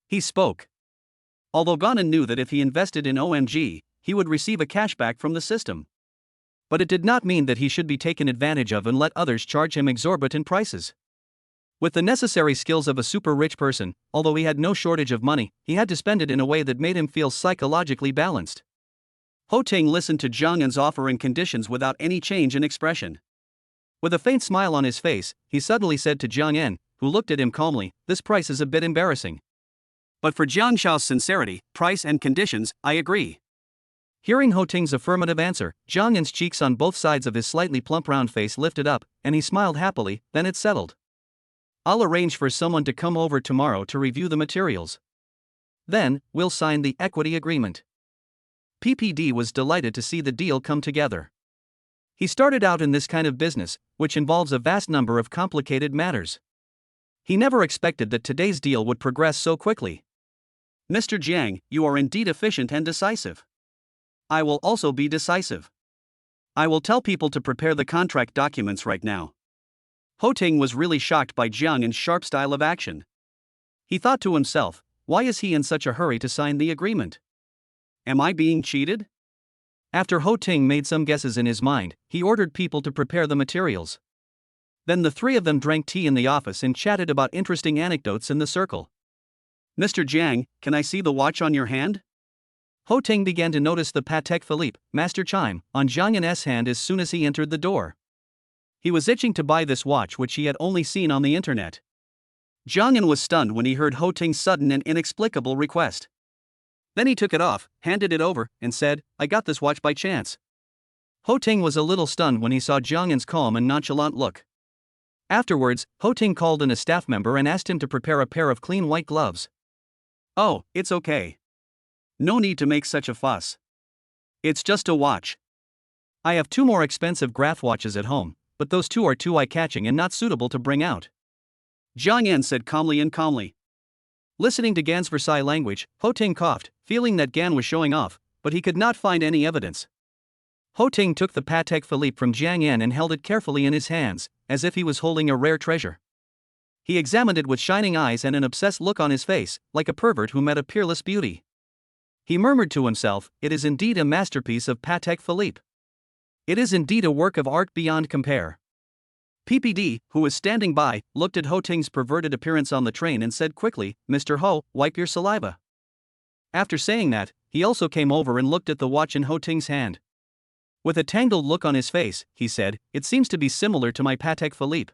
Speaker 1: He spoke. Although Ganon knew that if he invested in OMG, he would receive a cashback from the system. But it did not mean that he should be taken advantage of and let others charge him exorbitant prices. With the necessary skills of a super rich person, although he had no shortage of money, he had to spend it in a way that made him feel psychologically balanced. Ho Ting listened to Jiang Yan's offer and conditions without any change in expression. With a faint smile on his face, he suddenly said to Jiang Yan, who looked at him calmly, this price is a bit embarrassing. But for Jiang Xiao's sincerity, price and conditions, I agree. Hearing Ho Ting's affirmative answer, Jiang Yan's cheeks on both sides of his slightly plump round face lifted up, and he smiled happily, then it settled. I'll arrange for someone to come over tomorrow to review the materials. Then, we'll sign the equity agreement. PPD was delighted to see the deal come together. He started out in this kind of business, which involves a vast number of complicated matters. He never expected that today's deal would progress so quickly. Mr. Jiang, you are indeed efficient and decisive. I will also be decisive. I will tell people to prepare the contract documents right now. Ho Ting was really shocked by Jiang Yan's sharp style of action. He thought to himself, why is he in such a hurry to sign the agreement? Am I being cheated? After Ho Ting made some guesses in his mind, he ordered people to prepare the materials. Then the three of them drank tea in the office and chatted about interesting anecdotes in the circle. Mr. Jiang, can I see the watch on your hand? Ho Ting began to notice the Patek Philippe, Master Chime, on Jiang Yan's hand as soon as he entered the door. He was itching to buy this watch which he had only seen on the internet. Jiang Yan was stunned when he heard Ho Ting's sudden and inexplicable request. Then he took it off, handed it over, and said, I got this watch by chance. Ho Ting was a little stunned when he saw Jiang Yan's calm and nonchalant look. Afterwards, Ho Ting called in a staff member and asked him to prepare a pair of clean white gloves. Oh, it's okay. No need to make such a fuss. It's just a watch. I have 2 more expensive Graf watches at home, but those 2 are too eye-catching and not suitable to bring out. Jiang Yan said calmly. Listening to Gan's Versailles language, Ho Ting coughed, feeling that Gan was showing off, but he could not find any evidence. Ho Ting took the Patek Philippe from Jiang Yan and held it carefully in his hands, as if he was holding a rare treasure. He examined it with shining eyes and an obsessed look on his face, like a pervert who met a peerless beauty. He murmured to himself, it is indeed a masterpiece of Patek Philippe. It is indeed a work of art beyond compare. PPD, who was standing by, looked at Ho Ting's perverted appearance on the train and said quickly, Mr. Ho, wipe your saliva. After saying that, he also came over and looked at the watch in Ho Ting's hand. With a tangled look on his face, he said, it seems to be similar to my Patek Philippe.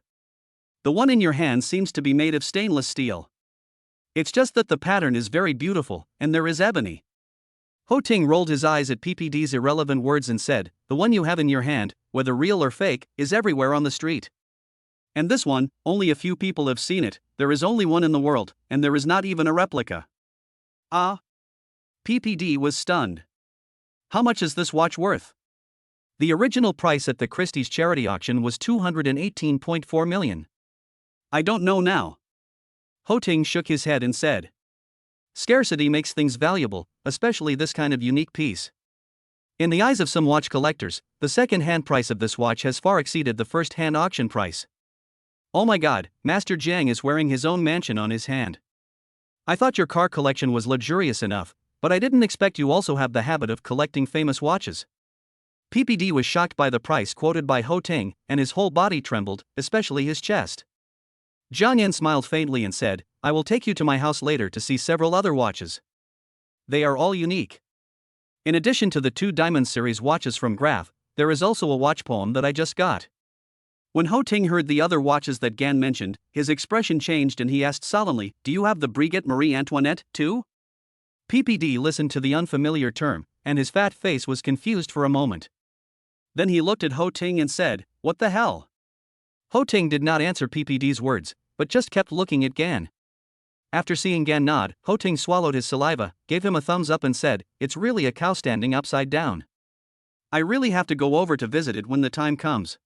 Speaker 1: The one in your hand seems to be made of stainless steel. It's just that the pattern is very beautiful, and there is ebony. Ho Ting rolled his eyes at PPD's irrelevant words and said, the one you have in your hand, whether real or fake, is everywhere on the street. And this one, only a few people have seen it, there is only one in the world, and there is not even a replica. Ah? PPD was stunned. How much is this watch worth? The original price at the Christie's charity auction was $218.4 million. I don't know now. Ho Ting shook his head and said, scarcity makes things valuable, especially this kind of unique piece. In the eyes of some watch collectors, the second-hand price of this watch has far exceeded the first-hand auction price. Oh my god, Master Jiang is wearing his own mansion on his hand. I thought your car collection was luxurious enough, but I didn't expect you also have the habit of collecting famous watches. PPD was shocked by the price quoted by Ho Ting, and his whole body trembled, especially his chest. Jiang Yan smiled faintly and said, I will take you to my house later to see several other watches. They are all unique. In addition to the 2 Diamond Series watches from Graf, there is also a watch poem that I just got. When Ho Ting heard the other watches that Gan mentioned, his expression changed and he asked solemnly, do you have the Brigitte Marie Antoinette, too? PPD listened to the unfamiliar term, and his fat face was confused for a moment. Then he looked at Ho Ting and said, what the hell? Ho Ting did not answer PPD's words, but just kept looking at Gan. After seeing Gan nod, Ho Ting swallowed his saliva, gave him a thumbs up and said, it's really a cow standing upside down. I really have to go over to visit it when the time comes.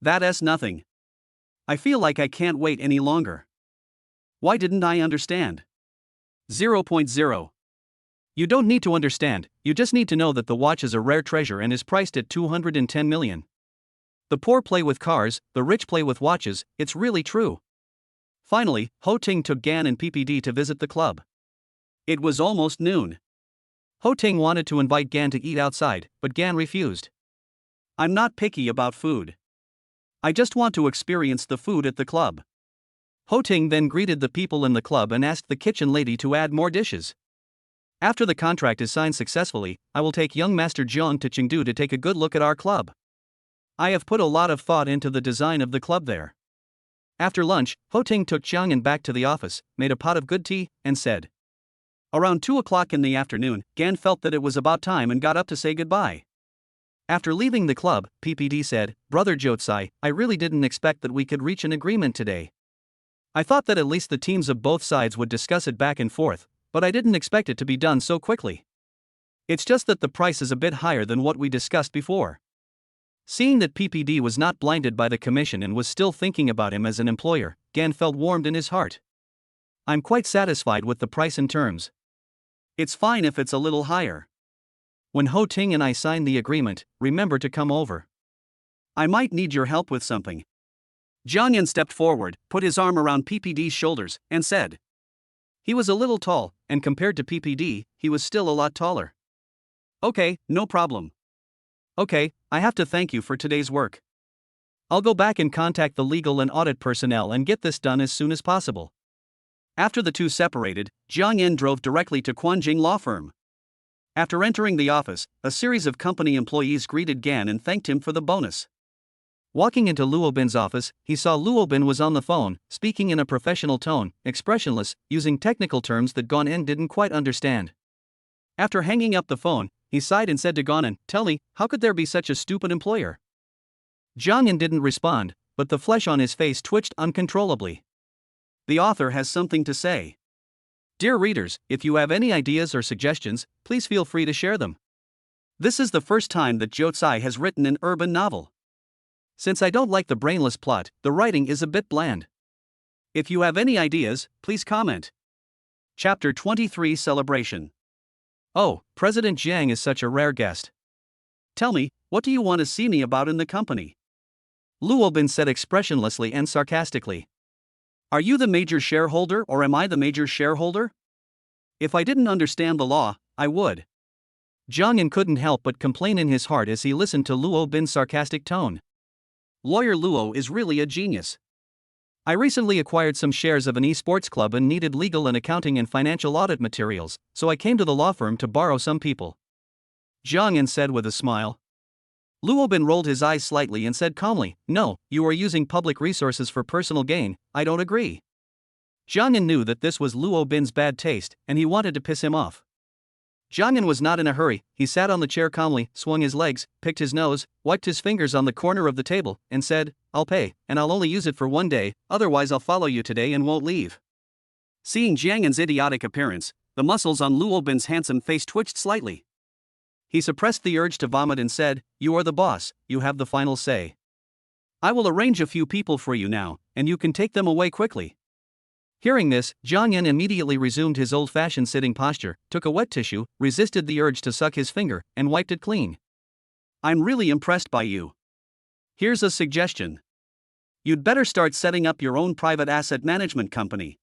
Speaker 1: That's nothing. I feel like I can't wait any longer. Why didn't I understand? 0.0. You don't need to understand, you just need to know that the watch is a rare treasure and is priced at $210 million. The poor play with cars, the rich play with watches, it's really true. Finally, Ho Ting took Gan and PPD to visit the club. It was almost noon. Ho Ting wanted to invite Gan to eat outside, but Gan refused. I'm not picky about food. I just want to experience the food at the club. Ho Ting then greeted the people in the club and asked the kitchen lady to add more dishes. After the contract is signed successfully, I will take young Master Jiang to Chengdu to take a good look at our club. I have put a lot of thought into the design of the club there. After lunch, Ho Ting took Chiang back to the office, made a pot of good tea, and said. Around 2 o'clock in the afternoon, Gan felt that it was about time and got up to say goodbye. After leaving the club, PPD said, Brother Jotsai, I really didn't expect that we could reach an agreement today. I thought that at least the teams of both sides would discuss it back and forth, but I didn't expect it to be done so quickly. It's just that the price is a bit higher than what we discussed before. Seeing that PPD was not blinded by the commission and was still thinking about him as an employer, Gan felt warmed in his heart. I'm quite satisfied with the price and terms. It's fine if it's a little higher. When Ho Ting and I sign the agreement, remember to come over. I might need your help with something. Jiang Yan stepped forward, put his arm around PPD's shoulders, and said. He was a little tall, and compared to PPD, he was still a lot taller. Okay, no problem. Okay, I have to thank you for today's work. I'll go back and contact the legal and audit personnel and get this done as soon as possible. After the two separated, Jiang Yan drove directly to Quanjing Law Firm. After entering the office, a series of company employees greeted Gan and thanked him for the bonus. Walking into Luobin's office, he saw Luobin was on the phone, speaking in a professional tone, expressionless, using technical terms that Gonen didn't quite understand. After hanging up the phone, he sighed and said to Gonen, Tell me, how could there be such a stupid employer? Jiang Yan didn't respond, but the flesh on his face twitched uncontrollably. The author has something to say. Dear readers, if you have any ideas or suggestions, please feel free to share them. This is the first time that Jotsai has written an urban novel. Since I don't like the brainless plot, the writing is a bit bland. If you have any ideas, please comment. Chapter 23 Celebration. Oh, President Jiang is such a rare guest. Tell me, what do you want to see me about in the company? Luobin said expressionlessly and sarcastically. Are you the major shareholder or am I the major shareholder? If I didn't understand the law, I would. Jiang Yan couldn't help but complain in his heart as he listened to Luobin's sarcastic tone. Lawyer Luo is really a genius. I recently acquired some shares of an esports club and needed legal and accounting and financial audit materials, so I came to the law firm to borrow some people. Jiang Yan said with a smile. Luo Bin rolled his eyes slightly and said calmly, "No, you are using public resources for personal gain, I don't agree." Jiang Yan knew that this was Luo Bin's bad taste, and he wanted to piss him off. Jiang Yan was not in a hurry. He sat on the chair calmly, swung his legs, picked his nose, wiped his fingers on the corner of the table, and said, "I'll pay, and I'll only use it for 1 day, otherwise I'll follow you today and won't leave." Seeing Jiang Yan's idiotic appearance, the muscles on Luo Bin's handsome face twitched slightly. He suppressed the urge to vomit and said, "You are the boss, you have the final say. I will arrange a few people for you now, and you can take them away quickly." Hearing this, Jiang Yan immediately resumed his old-fashioned sitting posture, took a wet tissue, resisted the urge to suck his finger, and wiped it clean. "I'm really impressed by you. Here's a suggestion. You'd better start setting up your own private asset management company.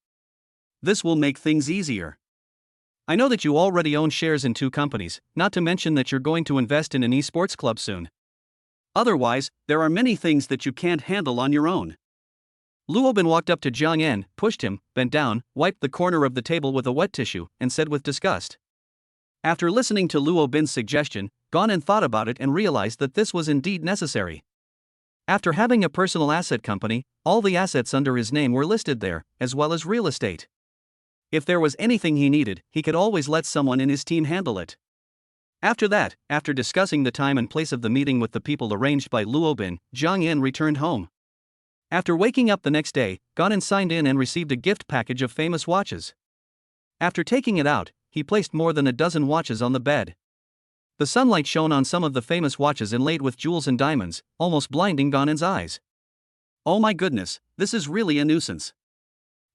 Speaker 1: This will make things easier. I know that you already own shares in 2 companies, not to mention that you're going to invest in an esports club soon. Otherwise, there are many things that you can't handle on your own." Luo Bin walked up to Jiang Yan, pushed him, bent down, wiped the corner of the table with a wet tissue, and said with disgust. After listening to Luo Bin's suggestion, Gan Yan thought about it and realized that this was indeed necessary. After having a personal asset company, all the assets under his name were listed there, as well as real estate. If there was anything he needed, he could always let someone in his team handle it. After that, after discussing the time and place of the meeting with the people arranged by Luo Bin, Jiang Yan returned home. After waking up the next day, Gan Yan signed in and received a gift package of famous watches. After taking it out, he placed more than a dozen watches on the bed. The sunlight shone on some of the famous watches inlaid with jewels and diamonds, almost blinding Gan Yan's eyes. "Oh my goodness, this is really a nuisance.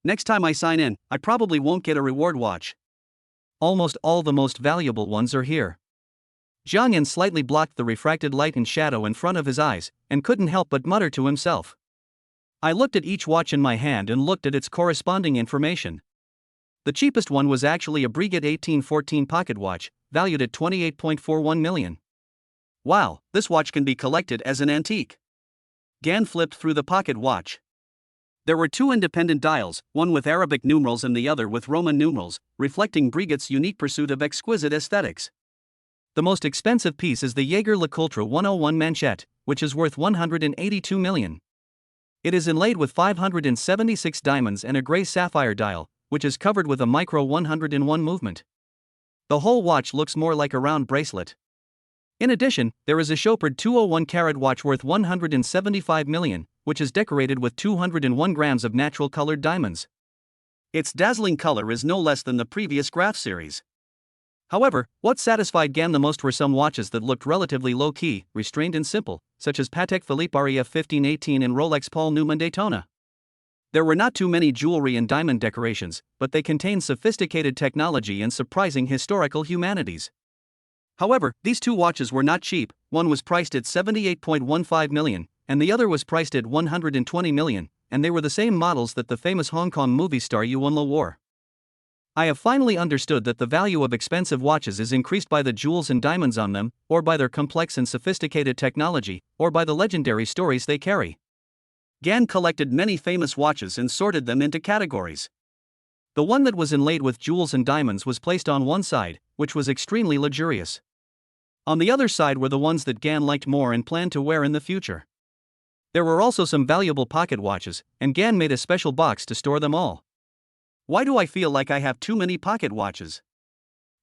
Speaker 1: Next time I sign in, I probably won't get a reward watch. Almost all the most valuable ones are here." Jiang Yan slightly blocked the refracted light and shadow in front of his eyes, and couldn't help but mutter to himself. "I looked at each watch in my hand and looked at its corresponding information. The cheapest one was actually a Breguet 1814 pocket watch, valued at 28.41 million. Wow, this watch can be collected as an antique." Gan flipped through the pocket watch. There were 2 independent dials, one with Arabic numerals and the other with Roman numerals, reflecting Breguet's unique pursuit of exquisite aesthetics. The most expensive piece is the Jaeger LeCoultre 101 manchette, which is worth 182 million. It is inlaid with 576 diamonds and a gray sapphire dial, which is covered with a micro 101 movement. The whole watch looks more like a round bracelet. In addition, there is a Chopard 201 carat watch worth 175 million, which is decorated with 201 grams of natural colored diamonds. Its dazzling color is no less than the previous Graph series. However, what satisfied Gan the most were some watches that looked relatively low-key, restrained and simple, such as Patek Philippe REF 1518 and Rolex Paul Newman Daytona. There were not too many jewelry and diamond decorations, but they contained sophisticated technology and surprising historical humanities. However, these 2 watches were not cheap. One was priced at 78.15 million, and the other was priced at 120 million, and they were the same models that the famous Hong Kong movie star Yuan Lo wore. I have finally understood that the value of expensive watches is increased by the jewels and diamonds on them, or by their complex and sophisticated technology, or by the legendary stories they carry. Gan collected many famous watches and sorted them into categories. The one that was inlaid with jewels and diamonds was placed on one side, which was extremely luxurious. On the other side were the ones that Gan liked more and planned to wear in the future. There were also some valuable pocket watches, and Gan made a special box to store them all. "Why do I feel like I have too many pocket watches?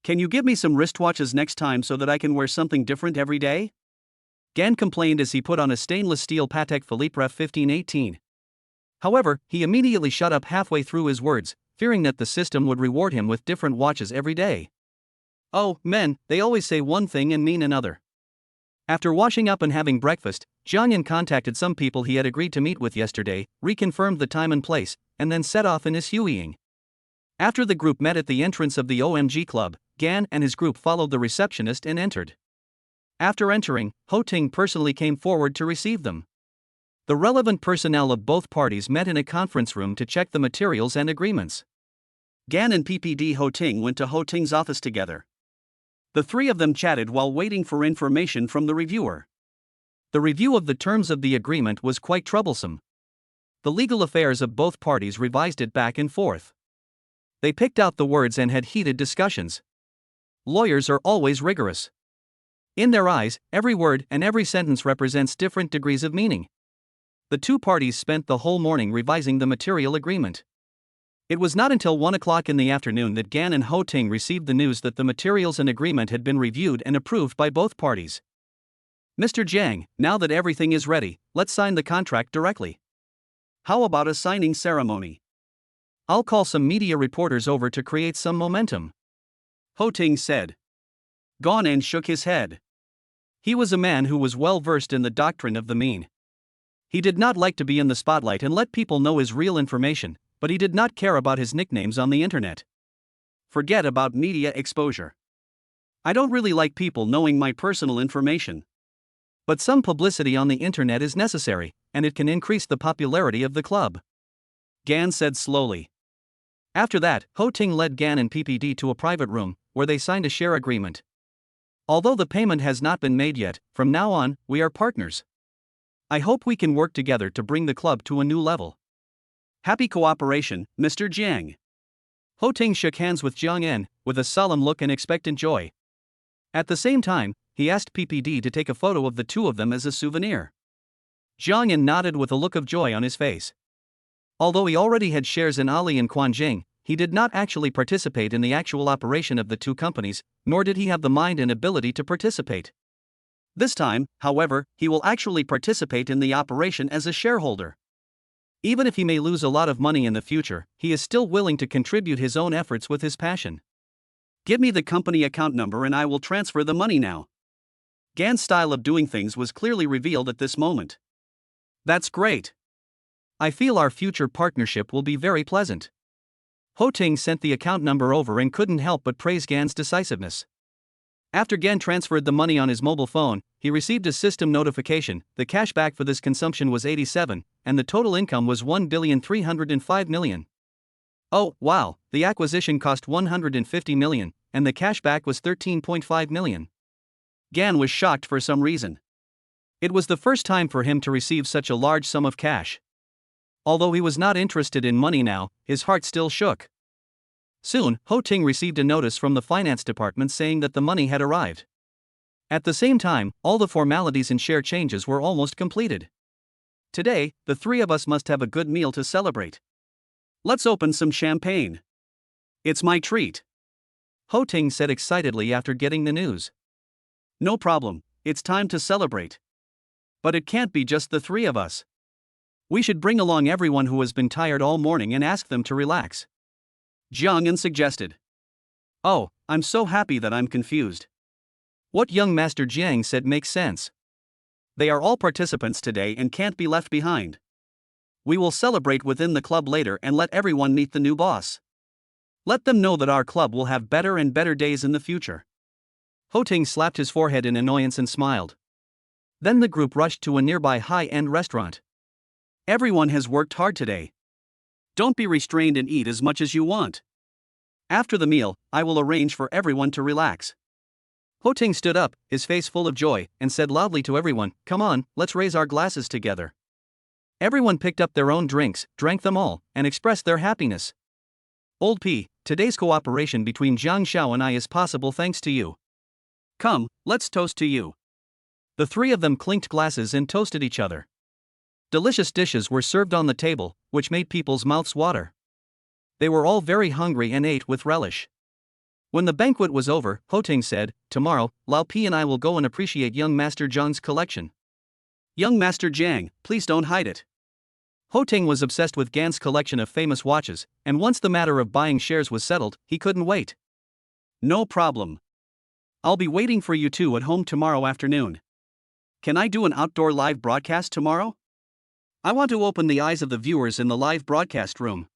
Speaker 1: Can you give me some wristwatches next time so that I can wear something different every day?" Gan complained as he put on a stainless steel Patek Philippe REF 1518. However, he immediately shut up halfway through his words, fearing that the system would reward him with different watches every day. Oh, men, they always say one thing and mean another. After washing up and having breakfast, Jiang Yan contacted some people he had agreed to meet with yesterday, reconfirmed the time and place, and then set off in his hueying. After the group met at the entrance of the OMG club, Gan and his group followed the receptionist and entered. After entering, Ho Ting personally came forward to receive them. The relevant personnel of both parties met in a conference room to check the materials and agreements. Gan and PPD Ho Ting went to Ho Ting's office together. The 3 of them chatted while waiting for information from the reviewer. The review of the terms of the agreement was quite troublesome. The legal affairs of both parties revised it back and forth. They picked out the words and had heated discussions. Lawyers are always rigorous. In their eyes, every word and every sentence represents different degrees of meaning. The two parties spent the whole morning revising the material agreement. It was not until 1 o'clock in the afternoon that Gan and Ho Ting received the news that the materials and agreement had been reviewed and approved by both parties. Mr. Jiang, now that everything is ready, let's sign the contract directly. How about a signing ceremony? I'll call some media reporters over to create some momentum. Ho Ting said. Gan shook his head. He was a man who was well versed in the doctrine of the mean. He did not like to be in the spotlight and let people know his real information, but he did not care about his nicknames on the internet. Forget about media exposure. I don't really like people knowing my personal information. But some publicity on the internet is necessary, and it can increase the popularity of the club. Gan said slowly. After that, Ho Ting led Gan and PPD to a private room, where they signed a share agreement. Although the payment has not been made yet, from now on, we are partners. I hope we can work together to bring the club to a new level. Happy cooperation, Mr. Jiang. Ho Ting shook hands with Jiang En, with a solemn look and expectant joy. At the same time, he asked PPD to take a photo of the two of them as a souvenir. Jiang En nodded with a look of joy on his face. Although he already had shares in Ali and Quanjing, he did not actually participate in the actual operation of the two companies, nor did he have the mind and ability to participate. This time, however, he will actually participate in the operation as a shareholder. Even if he may lose a lot of money in the future, he is still willing to contribute his own efforts with his passion. Give me the company account number and I will transfer the money now. Gan's style of doing things was clearly revealed at this moment. That's great. I feel our future partnership will be very pleasant. Ho Ting sent the account number over and couldn't help but praise Gan's decisiveness. After Gan transferred the money on his mobile phone, he received a system notification. The cashback for this consumption was 87, and the total income was 1,305 million. Oh, wow, the acquisition cost 150 million, and the cashback was 13.5 million. Gan was shocked for some reason. It was the first time for him to receive such a large sum of cash. Although he was not interested in money now, his heart still shook. Soon, Ho Ting received a notice from the finance department saying that the money had arrived. At the same time, all the formalities and share changes were almost completed. Today, the three of us must have a good meal to celebrate. Let's open some champagne. It's my treat. Ho Ting said excitedly after getting the news. No problem, it's time to celebrate. But it can't be just the three of us. We should bring along everyone who has been tired all morning and ask them to relax. Jiang En suggested. Oh, I'm so happy that I'm confused. What young Master Jiang said makes sense. They are all participants today and can't be left behind. We will celebrate within the club later and let everyone meet the new boss. Let them know that our club will have better and better days in the future. Ho Ting slapped his forehead in annoyance and smiled. Then the group rushed to a nearby high-end restaurant. Everyone has worked hard today. Don't be restrained and eat as much as you want. After the meal, I will arrange for everyone to relax. Ho Ting stood up, his face full of joy, and said loudly to everyone, come on, let's raise our glasses together. Everyone picked up their own drinks, drank them all, and expressed their happiness. Old P, today's cooperation between Jiang Xiao and I is possible thanks to you. Come, let's toast to you. The three of them clinked glasses and toasted each other. Delicious dishes were served on the table, which made people's mouths water. They were all very hungry and ate with relish. When the banquet was over, Ho Ting said, tomorrow, Lao Pi and I will go and appreciate young Master Zhang's collection. Young Master Jiang, please don't hide it. Ho Ting was obsessed with Gan's collection of famous watches, and once the matter of buying shares was settled, he couldn't wait. No problem. I'll be waiting for you two at home tomorrow afternoon. Can I do an outdoor live broadcast tomorrow? I want to open the eyes of the viewers in the live broadcast room.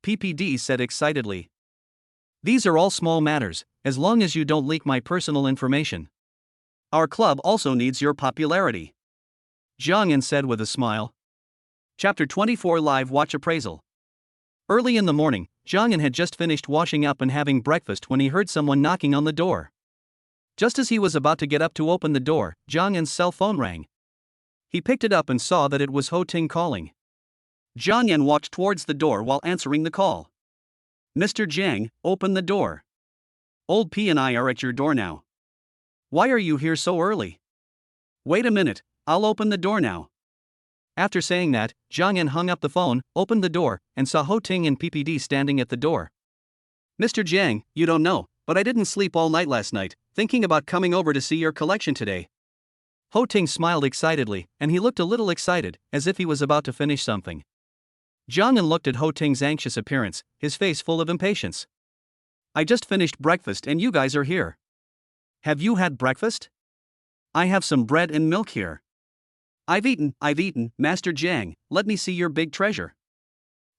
Speaker 1: PPD said excitedly. These are all small matters, as long as you don't leak my personal information. Our club also needs your popularity. Jiang En said with a smile. Chapter 24 Live Watch Appraisal. Early in the morning, Jiang En had just finished washing up and having breakfast when he heard someone knocking on the door. Just as he was about to get up to open the door, Jiang En's cell phone rang. He picked it up and saw that it was Ho Ting calling. Jiang En walked towards the door while answering the call. Mr. Jiang, open the door. Old P and I are at your door now. Why are you here so early? Wait a minute, I'll open the door now. After saying that, Zhang Yan hung up the phone, opened the door, and saw Ho Ting and PPD standing at the door. Mr. Jiang, you don't know, but I didn't sleep all night last night, thinking about coming over to see your collection today. Ho Ting smiled excitedly, and he looked a little excited, as if he was about to finish something. Zhang Yan looked at Ho Ting's anxious appearance, his face full of impatience. I just finished breakfast and you guys are here. Have you had breakfast? I have some bread and milk here. I've eaten, Master Jiang, let me see your big treasure.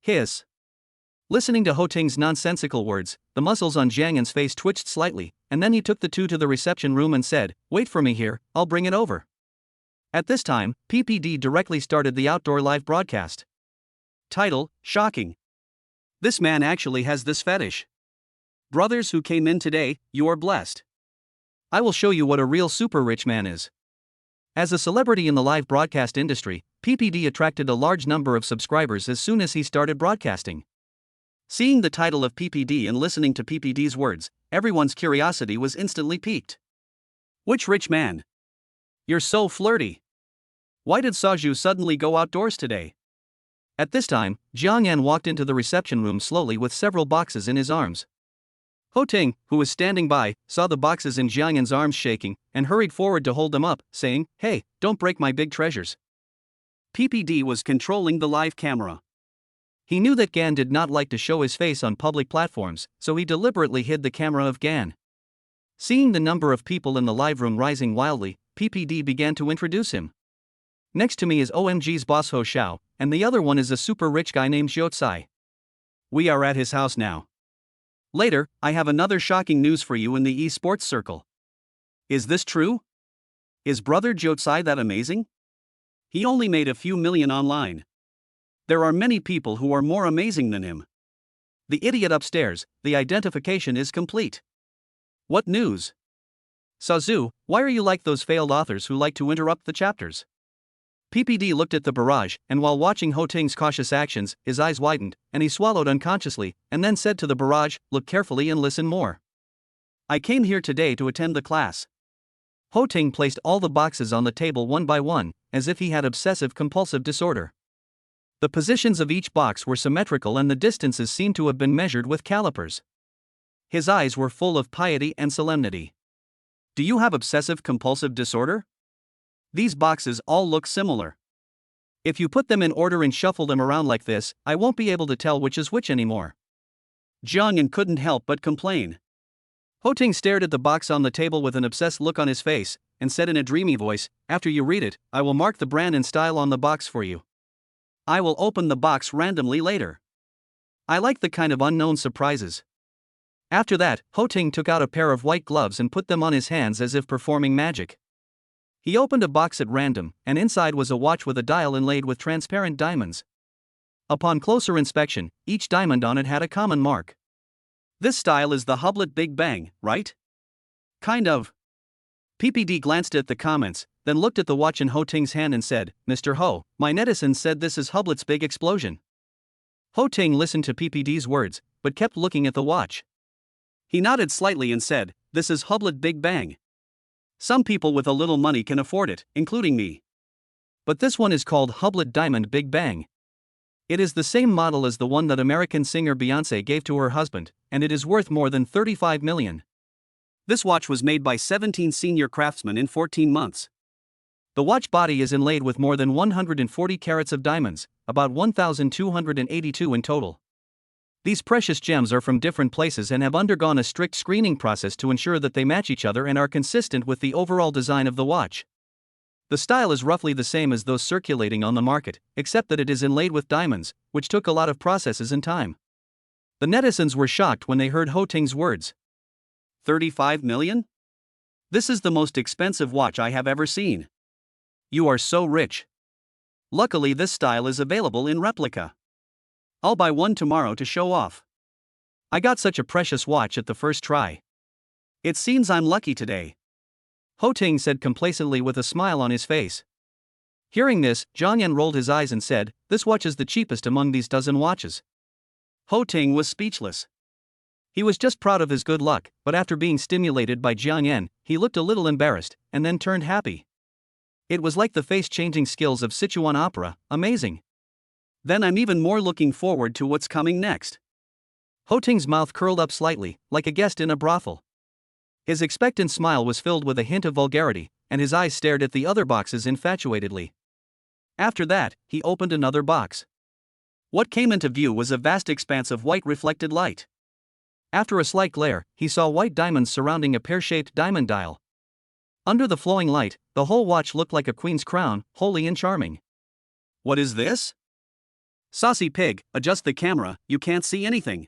Speaker 1: Hiss. Listening to Ho Ting's nonsensical words, the muscles on Zhang Yan's face twitched slightly, and then he took the two to the reception room and said, Wait for me here, I'll bring it over. At this time, PPD directly started the outdoor live broadcast. Title, Shocking. This man actually has this fetish. Brothers who came in today, you are blessed. I will show you what a real super rich man is. As a celebrity in the live broadcast industry, PPD attracted a large number of subscribers as soon as he started broadcasting. Seeing the title of PPD and listening to PPD's words, everyone's curiosity was instantly piqued. Which rich man? You're so flirty. Why did Saju suddenly go outdoors today? At this time, Zhang Yan walked into the reception room slowly with several boxes in his arms. Ho Ting, who was standing by, saw the boxes in Zhang Yan's arms shaking, and hurried forward to hold them up, saying, Hey, don't break my big treasures. PPD was controlling the live camera. He knew that Gan did not like to show his face on public platforms, so he deliberately hid the camera of Gan. Seeing the number of people in the live room rising wildly, PPD began to introduce him. Next to me is OMG's boss Ho Xiao, and the other one is a super rich guy named Zhou Tsai. We are at his house now. Later, I have another shocking news for you in the Esports circle. Is this true? Is brother Zhou Tsai that amazing? He only made a few million online. There are many people who are more amazing than him. The idiot upstairs, the identification is complete. What news? Sazu, why are you like those failed authors who like to interrupt the chapters? PPD looked at the barrage, and while watching Ho Ting's cautious actions, his eyes widened, and he swallowed unconsciously, and then said to the barrage, Look carefully and listen more. I came here today to attend the class. Ho Ting placed all the boxes on the table one by one, as if he had obsessive-compulsive disorder. The positions of each box were symmetrical and the distances seemed to have been measured with calipers. His eyes were full of piety and solemnity. Do you have obsessive-compulsive disorder? These boxes all look similar. If you put them in order and shuffle them around like this, I won't be able to tell which is which anymore. Zhang Yan couldn't help but complain. Ho Ting stared at the box on the table with an obsessed look on his face, and said in a dreamy voice, After you read it, I will mark the brand and style on the box for you. I will open the box randomly later. I like the kind of unknown surprises. After that, Ho Ting took out a pair of white gloves and put them on his hands as if performing magic. He opened a box at random, and inside was a watch with a dial inlaid with transparent diamonds. Upon closer inspection, each diamond on it had a common mark. This style is the Hublet Big Bang, right? Kind of. PPD glanced at the comments, then looked at the watch in Ho Ting's hand and said, Mr. Ho, my netizens said this is Hublet's big explosion. Ho Ting listened to PPD's words, but kept looking at the watch. He nodded slightly and said, This is Hublet Big Bang. Some people with a little money can afford it, including me. But this one is called Hublet Diamond Big Bang. It is the same model as the one that American singer Beyoncé gave to her husband, and it is worth more than $35 million. This watch was made by 17 senior craftsmen in 14 months. The watch body is inlaid with more than 140 carats of diamonds, about 1,282 in total. These precious gems are from different places and have undergone a strict screening process to ensure that they match each other and are consistent with the overall design of the watch. The style is roughly the same as those circulating on the market, except that it is inlaid with diamonds, which took a lot of processes and time. The netizens were shocked when they heard Ho Ting's words. 35 million? This is the most expensive watch I have ever seen. You are so rich. Luckily, this style is available in replica. I'll buy one tomorrow to show off. I got such a precious watch at the first try. It seems I'm lucky today. Ho Ting said complacently with a smile on his face. Hearing this, Zhang Yan rolled his eyes and said, This watch is the cheapest among these dozen watches. Ho Ting was speechless. He was just proud of his good luck, but after being stimulated by Jiang Yan, he looked a little embarrassed, and then turned happy. It was like the face-changing skills of Sichuan opera, amazing. Then I'm even more looking forward to what's coming next. Ho Ting's mouth curled up slightly, like a guest in a brothel. His expectant smile was filled with a hint of vulgarity, and his eyes stared at the other boxes infatuatedly. After that, he opened another box. What came into view was a vast expanse of white reflected light. After a slight glare, he saw white diamonds surrounding a pear-shaped diamond dial. Under the flowing light, the whole watch looked like a queen's crown, holy and charming. What is this? Saucy pig, adjust the camera, you can't see anything.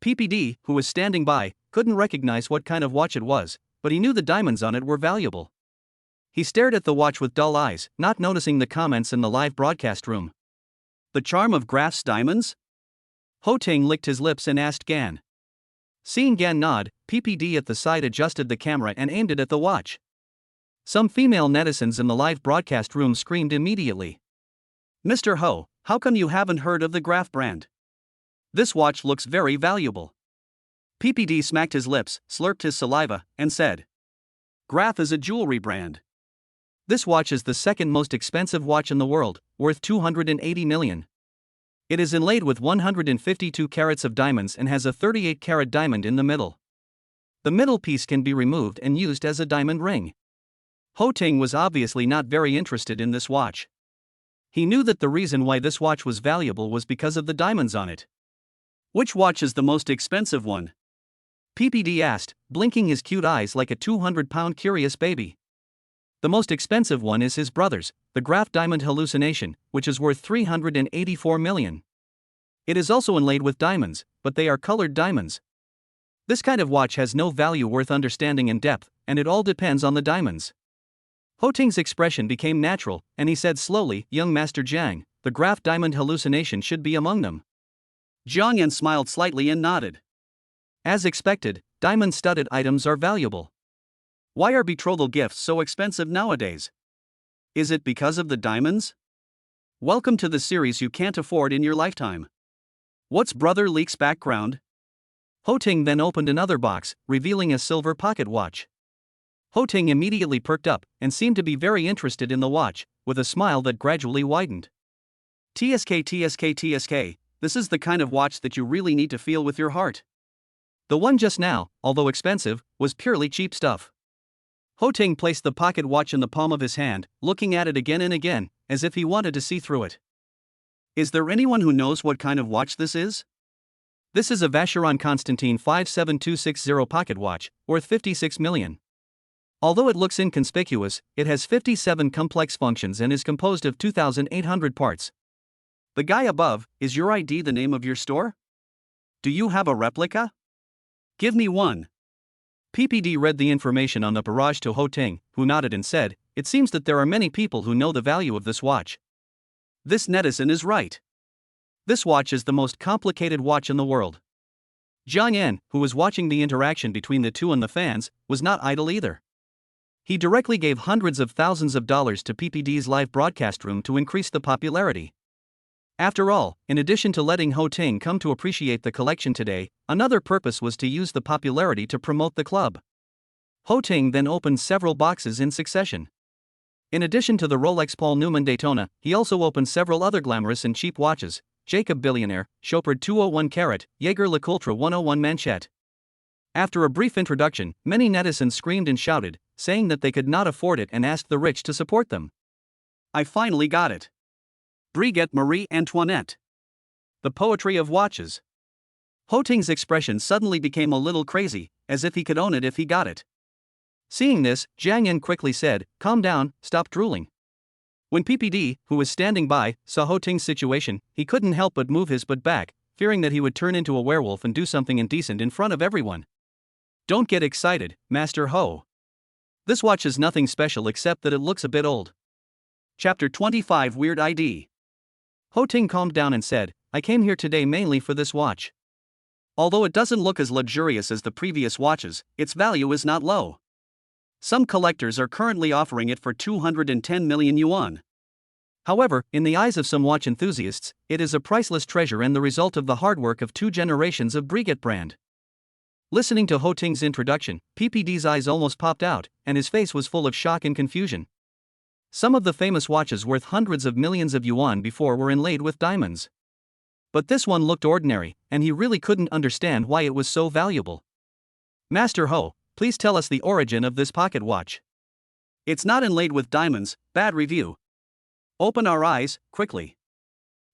Speaker 1: PPD, who was standing by, couldn't recognize what kind of watch it was, but he knew the diamonds on it were valuable. He stared at the watch with dull eyes, not noticing the comments in the live broadcast room. The charm of Graf's diamonds? Ho Ting licked his lips and asked Gan. Seeing Gan nod, PPD at the side adjusted the camera and aimed it at the watch. Some female netizens in the live broadcast room screamed immediately. Mr. Ho, how come you haven't heard of the Graf brand? This watch looks very valuable. PPD smacked his lips, slurped his saliva, and said. Graf is a jewelry brand. This watch is the second most expensive watch in the world, worth 280 million. It is inlaid with 152 carats of diamonds and has a 38-carat diamond in the middle. The middle piece can be removed and used as a diamond ring. Ho Ting was obviously not very interested in this watch. He knew that the reason why this watch was valuable was because of the diamonds on it. Which watch is the most expensive one? PPD asked, blinking his cute eyes like a 200-pound curious baby. The most expensive one is his brother's, the Graf Diamond Hallucination, which is worth 384 million. It is also inlaid with diamonds, but they are colored diamonds. This kind of watch has no value worth understanding in depth, and it all depends on the diamonds. Ho Ting's expression became natural, and he said slowly, young Master Jiang, the Graf Diamond Hallucination should be among them. Jiang Yan smiled slightly and nodded. As expected, diamond-studded items are valuable. Why are betrothal gifts so expensive nowadays? Is it because of the diamonds? Welcome to the series you can't afford in your lifetime. What's Brother Leek's background? Ho Ting then opened another box, revealing a silver pocket watch. Ho Ting immediately perked up, and seemed to be very interested in the watch, with a smile that gradually widened. TSK, this is the kind of watch that you really need to feel with your heart. The one just now, although expensive, was purely cheap stuff. Ho Ting placed the pocket watch in the palm of his hand, looking at it again and again, as if he wanted to see through it. Is there anyone who knows what kind of watch this is? This is a Vacheron Constantin 57260 pocket watch, worth 56 million. Although it looks inconspicuous, it has 57 complex functions and is composed of 2,800 parts. The guy above, is your ID the name of your store? Do you have a replica? Give me one. PPD read the information on the barrage to Ho Ting, who nodded and said, it seems that there are many people who know the value of this watch. This netizen is right. This watch is the most complicated watch in the world. Jiang Yan, who was watching the interaction between the two and the fans, was not idle either. He directly gave hundreds of thousands of dollars to PPD's live broadcast room to increase the popularity. After all, in addition to letting Ho Ting come to appreciate the collection today, another purpose was to use the popularity to promote the club. Ho Ting then opened several boxes in succession. In addition to the Rolex Paul Newman Daytona, he also opened several other glamorous and cheap watches: Jacob Billionaire, Chopard 201 Carat, Jaeger LeCoultre 101 Manchette. After a brief introduction, many netizens screamed and shouted, saying that they could not afford it and asked the rich to support them. I finally got it. Brigitte Marie Antoinette. The poetry of watches. Ho Ting's expression suddenly became a little crazy, as if he could own it if he got it. Seeing this, Jiang Yan quickly said, calm down, stop drooling. When PPD, who was standing by, saw Ho Ting's situation, he couldn't help but move his butt back, fearing that he would turn into a werewolf and do something indecent in front of everyone. Don't get excited, Master Ho. This watch is nothing special except that it looks a bit old. Chapter 25 Weird ID. Ho Ting calmed down and said, I came here today mainly for this watch. Although it doesn't look as luxurious as the previous watches, its value is not low. Some collectors are currently offering it for 210 million yuan. However, in the eyes of some watch enthusiasts, it is a priceless treasure and the result of the hard work of 2 generations of Brigitte brand. Listening to Ho Ting's introduction, PPD's eyes almost popped out, and his face was full of shock and confusion. Some of the famous watches worth hundreds of millions of yuan before were inlaid with diamonds. But this one looked ordinary, and he really couldn't understand why it was so valuable. Master Ho, please tell us the origin of this pocket watch. It's not inlaid with diamonds, bad review. Open our eyes, quickly.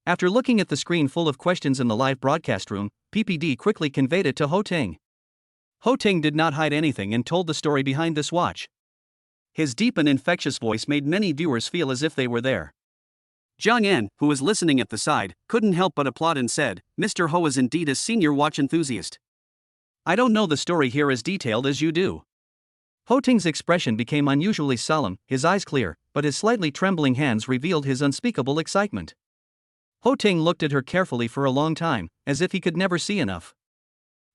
Speaker 1: After looking at the screen full of questions in the live broadcast room, PPD quickly conveyed it to Ho Ting. Ho Ting did not hide anything and told the story behind this watch. His deep and infectious voice made many viewers feel as if they were there. Jiang Yan, who was listening at the side, couldn't help but applaud and said, Mr. Ho is indeed a senior watch enthusiast. I don't know the story here as detailed as you do. Ho Ting's expression became unusually solemn, his eyes clear, but his slightly trembling hands revealed his unspeakable excitement. Ho Ting looked at her carefully for a long time, as if he could never see enough.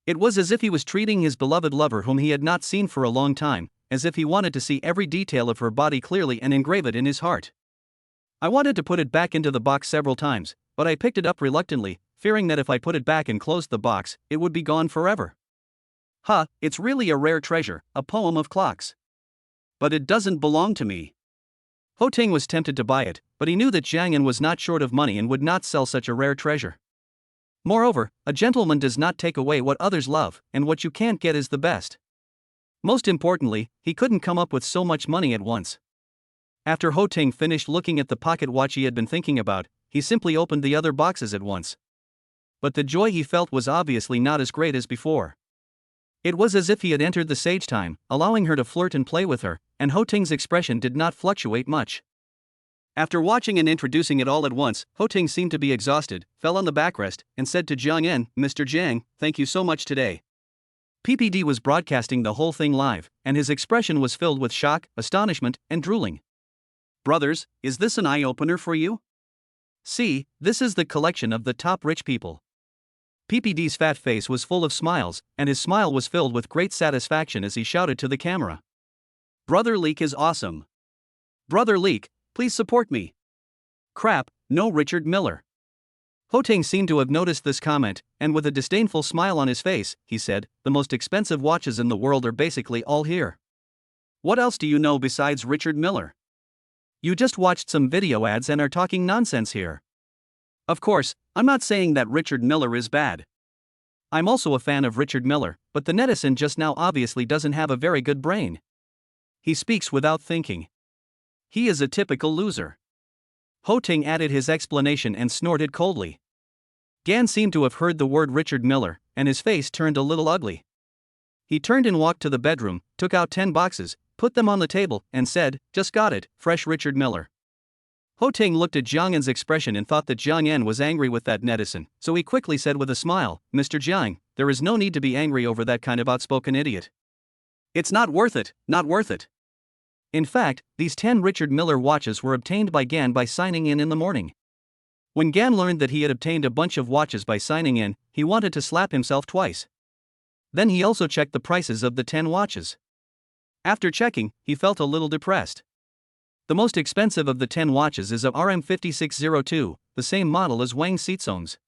Speaker 1: It was as if he was treating his beloved lover whom he had not seen for a long time, as if he wanted to see every detail of her body clearly and engrave it in his heart. I wanted to put it back into the box several times, but I picked it up reluctantly, fearing that if I put it back and closed the box, it would be gone forever. It's really a rare treasure, a poem of clocks. But it doesn't belong to me. Ho Ting was tempted to buy it, but he knew that Jiang Yan was not short of money and would not sell such a rare treasure. Moreover, a gentleman does not take away what others love, and what you can't get is the best. Most importantly, he couldn't come up with so much money at once. After Ho Ting finished looking at the pocket watch he had been thinking about, he simply opened the other boxes at once. But the joy he felt was obviously not as great as before. It was as if he had entered the sage time, allowing her to flirt and play with her, and Ho Ting's expression did not fluctuate much. After watching and introducing it all at once, Ho Ting seemed to be exhausted, fell on the backrest, and said to Jiang Yan, Mr. Jiang, thank you so much today. PPD was broadcasting the whole thing live, and his expression was filled with shock, astonishment, and drooling. Brothers, is this an eye-opener for you? See, this is the collection of the top rich people. PPD's fat face was full of smiles, and his smile was filled with great satisfaction as he shouted to the camera. Brother Leek is awesome. Brother Leek, please support me. Crap, no Richard Miller. Ho Ting seemed to have noticed this comment, and with a disdainful smile on his face, he said, the most expensive watches in the world are basically all here. What else do you know besides Richard Miller? You just watched some video ads and are talking nonsense here. Of course, I'm not saying that Richard Miller is bad. I'm also a fan of Richard Miller, but the netizen just now obviously doesn't have a very good brain. He speaks without thinking. He is a typical loser. Ho Ting added his explanation and snorted coldly. Gan seemed to have heard the word Richard Miller, and his face turned a little ugly. He turned and walked to the bedroom, took out 10 boxes, put them on the table, and said, just got it, fresh Richard Miller. Ho Ting looked at Jiang Yan's expression and thought that Jiang Yan was angry with that netizen, so he quickly said with a smile, Mr. Jiang, there is no need to be angry over that kind of outspoken idiot. It's not worth it, not worth it. In fact, these 10 Richard Miller watches were obtained by Gan by signing in the morning. When Gan learned that he had obtained a bunch of watches by signing in, he wanted to slap himself twice. Then he also checked the prices of the 10 watches. After checking, he felt a little depressed. The most expensive of the 10 watches is a RM5602, the same model as Wang Xizong's.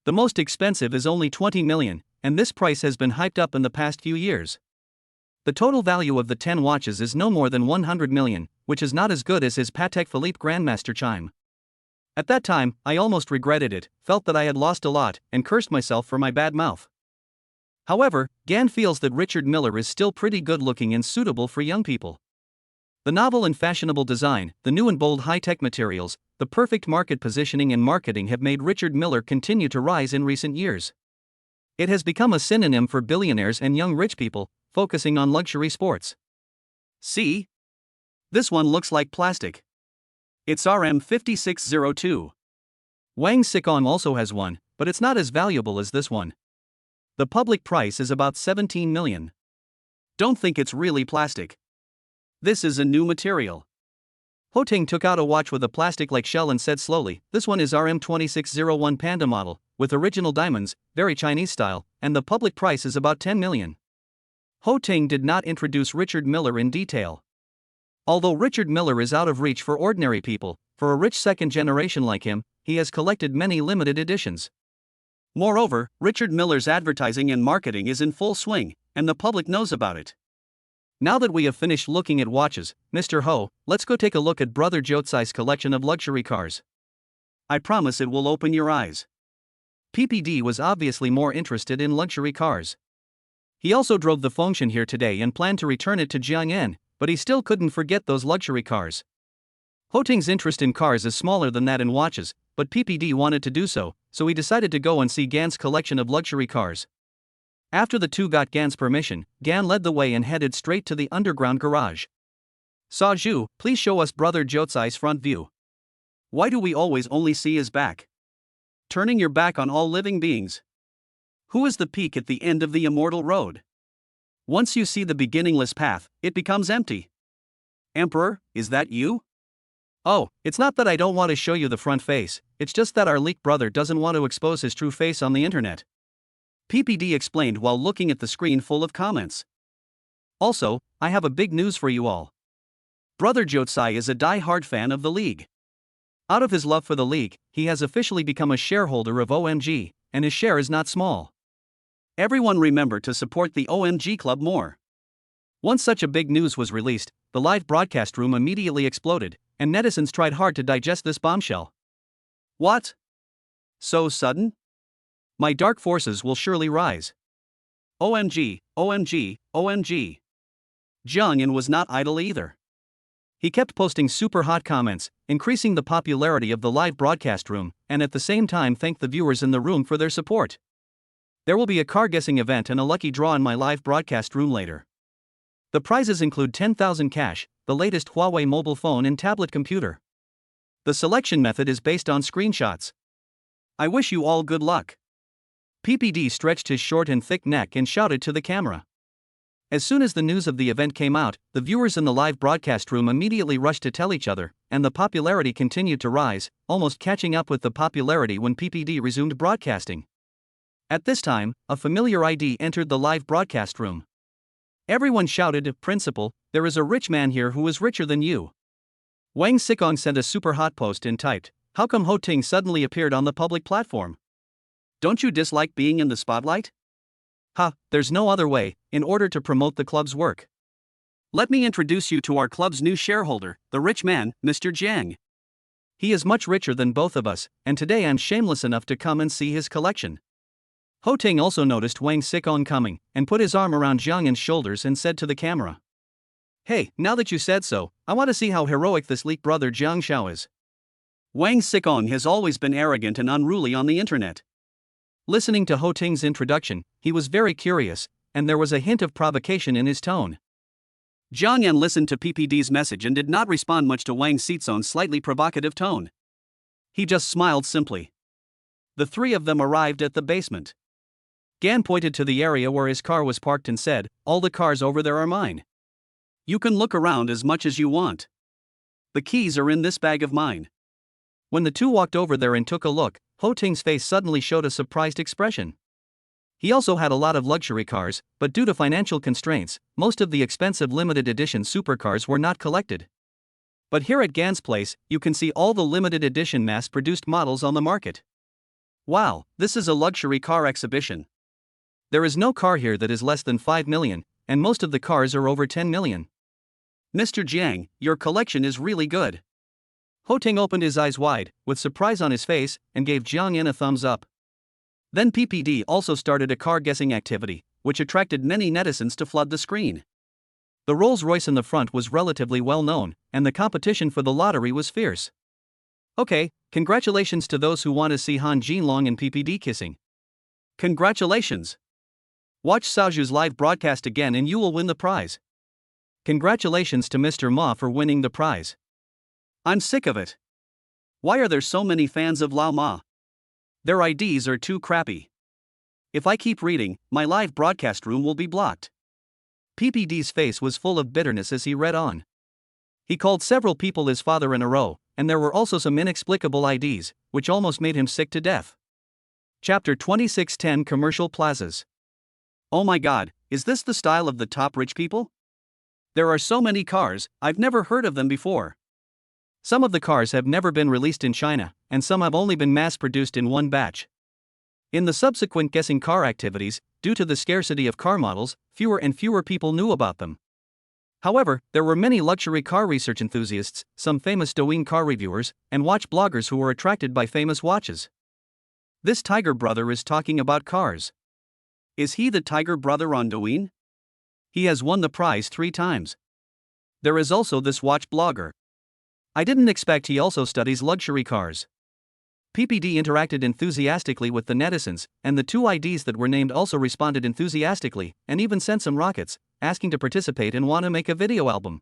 Speaker 1: The most expensive is only 20 million, and this price has been hyped up in the past few years. The total value of the 10 watches is no more than 100 million, which is not as good as his Patek Philippe Grandmaster chime. At that time, I almost regretted it, felt that I had lost a lot, and cursed myself for my bad mouth. However, Gan feels that Richard Miller is still pretty good looking and suitable for young people. The novel and fashionable design, the new and bold high-tech materials, the perfect market positioning and marketing have made Richard Miller continue to rise in recent years. It has become a synonym for billionaires and young rich people, focusing on luxury sports. See? This one looks like plastic. It's RM5602. Wang Xizong also has one, but it's not as valuable as this one. The public price is about 17 million. Don't think it's really plastic. This is a new material. Ho Ting took out a watch with a plastic-like shell and said slowly, this one is RM2601 Panda model, with original diamonds, very Chinese style, and the public price is about 10 million. Ho Ting did not introduce Richard Miller in detail. Although Richard Miller is out of reach for ordinary people, for a rich second generation like him, he has collected many limited editions. Moreover, Richard Miller's advertising and marketing is in full swing, and the public knows about it. Now that we have finished looking at watches, Mr. Ho, let's go take a look at Brother Jotsai's collection of luxury cars. I promise it will open your eyes. PPD was obviously more interested in luxury cars. He also drove the Fengshan here today and planned to return it to Jiang'an, but he still couldn't forget those luxury cars. Ho Ting's interest in cars is smaller than that in watches, but PPD wanted to do so he decided to go and see Gan's collection of luxury cars. After the two got Gan's permission, Gan led the way and headed straight to the underground garage. Sa Zhu, please show us Brother Jotsai's front view. Why do we always only see his back? Turning your back on all living beings. Who is the peak at the end of the immortal road? Once you see the beginningless path, it becomes empty. Emperor, is that you? Oh, it's not that I don't want to show you the front face, it's just that our leak brother doesn't want to expose his true face on the internet. PPD explained while looking at the screen full of comments. Also, I have a big news for you all. Brother Jotsai is a die-hard fan of the league. Out of his love for the league, he has officially become a shareholder of OMG, and his share is not small. Everyone remember to support the OMG club more. Once such a big news was released, the live broadcast room immediately exploded, and netizens tried hard to digest this bombshell. What? So sudden? My dark forces will surely rise. OMG, OMG, OMG. Jiang'an was not idle either. He kept posting super hot comments, increasing the popularity of the live broadcast room, and at the same time thanked the viewers in the room for their support. There will be a car guessing event and a lucky draw in my live broadcast room later. The prizes include 10,000 cash, the latest Huawei mobile phone and tablet computer. The selection method is based on screenshots. I wish you all good luck. PPD stretched his short and thick neck and shouted to the camera. As soon as the news of the event came out, the viewers in the live broadcast room immediately rushed to tell each other, and the popularity continued to rise, almost catching up with the popularity when PPD resumed broadcasting. At this time, a familiar ID entered the live broadcast room. Everyone shouted, "Principal, there is a rich man here who is richer than you." Wang Xikong sent a super hot post and typed, "How come Ho Ting suddenly appeared on the public platform? Don't you dislike being in the spotlight?" Ha, there's no other way, in order to promote the club's work. Let me introduce you to our club's new shareholder, the rich man, Mr. Jiang. He is much richer than both of us, and today I'm shameless enough to come and see his collection. Ho Ting also noticed Wang Xikong coming, and put his arm around Jiang'an's shoulders and said to the camera, "Hey, now that you said so, I want to see how heroic this leak brother Jiang Xiao is." Wang Xikong has always been arrogant and unruly on the internet. Listening to Ho Ting's introduction, he was very curious, and there was a hint of provocation in his tone. Jiang'an listened to PPD's message and did not respond much to Wang Xikong's slightly provocative tone. He just smiled simply. The three of them arrived at the basement. Gan pointed to the area where his car was parked and said, "All the cars over there are mine. You can look around as much as you want. The keys are in this bag of mine." When the two walked over there and took a look, Ho Ting's face suddenly showed a surprised expression. He also had a lot of luxury cars, but due to financial constraints, most of the expensive limited edition supercars were not collected. But here at Gan's place, you can see all the limited edition mass-produced models on the market. Wow, this is a luxury car exhibition. There is no car here that is less than 5 million, and most of the cars are over 10 million. Mr. Jiang, your collection is really good. Ho Ting opened his eyes wide, with surprise on his face, and gave Jiang'an a thumbs up. Then PPD also started a car guessing activity, which attracted many netizens to flood the screen. The Rolls-Royce in the front was relatively well known, and the competition for the lottery was fierce. Okay, congratulations to those who want to see Han Jinlong and PPD kissing. Congratulations! Watch Saju's live broadcast again and you will win the prize. Congratulations to Mr. Ma for winning the prize. I'm sick of it. Why are there so many fans of Lao Ma? Their IDs are too crappy. If I keep reading, my live broadcast room will be blocked. PPD's face was full of bitterness as he read on. He called several people his father in a row, and there were also some inexplicable IDs, which almost made him sick to death. Chapter 26:10 Commercial Plazas. Oh my god, is this the style of the top rich people? There are so many cars, I've never heard of them before. Some of the cars have never been released in China, and some have only been mass-produced in one batch. In the subsequent guessing car activities, due to the scarcity of car models, fewer and fewer people knew about them. However, there were many luxury car research enthusiasts, some famous Douyin car reviewers, and watch bloggers who were attracted by famous watches. This Tiger brother is talking about cars. Is he the Tiger brother on Douyin? He has won the prize 3 times. There is also this watch blogger. I didn't expect he also studies luxury cars. PPD interacted enthusiastically with the netizens, and the 2 IDs that were named also responded enthusiastically, and even sent some rockets, asking to participate and want to make a video album.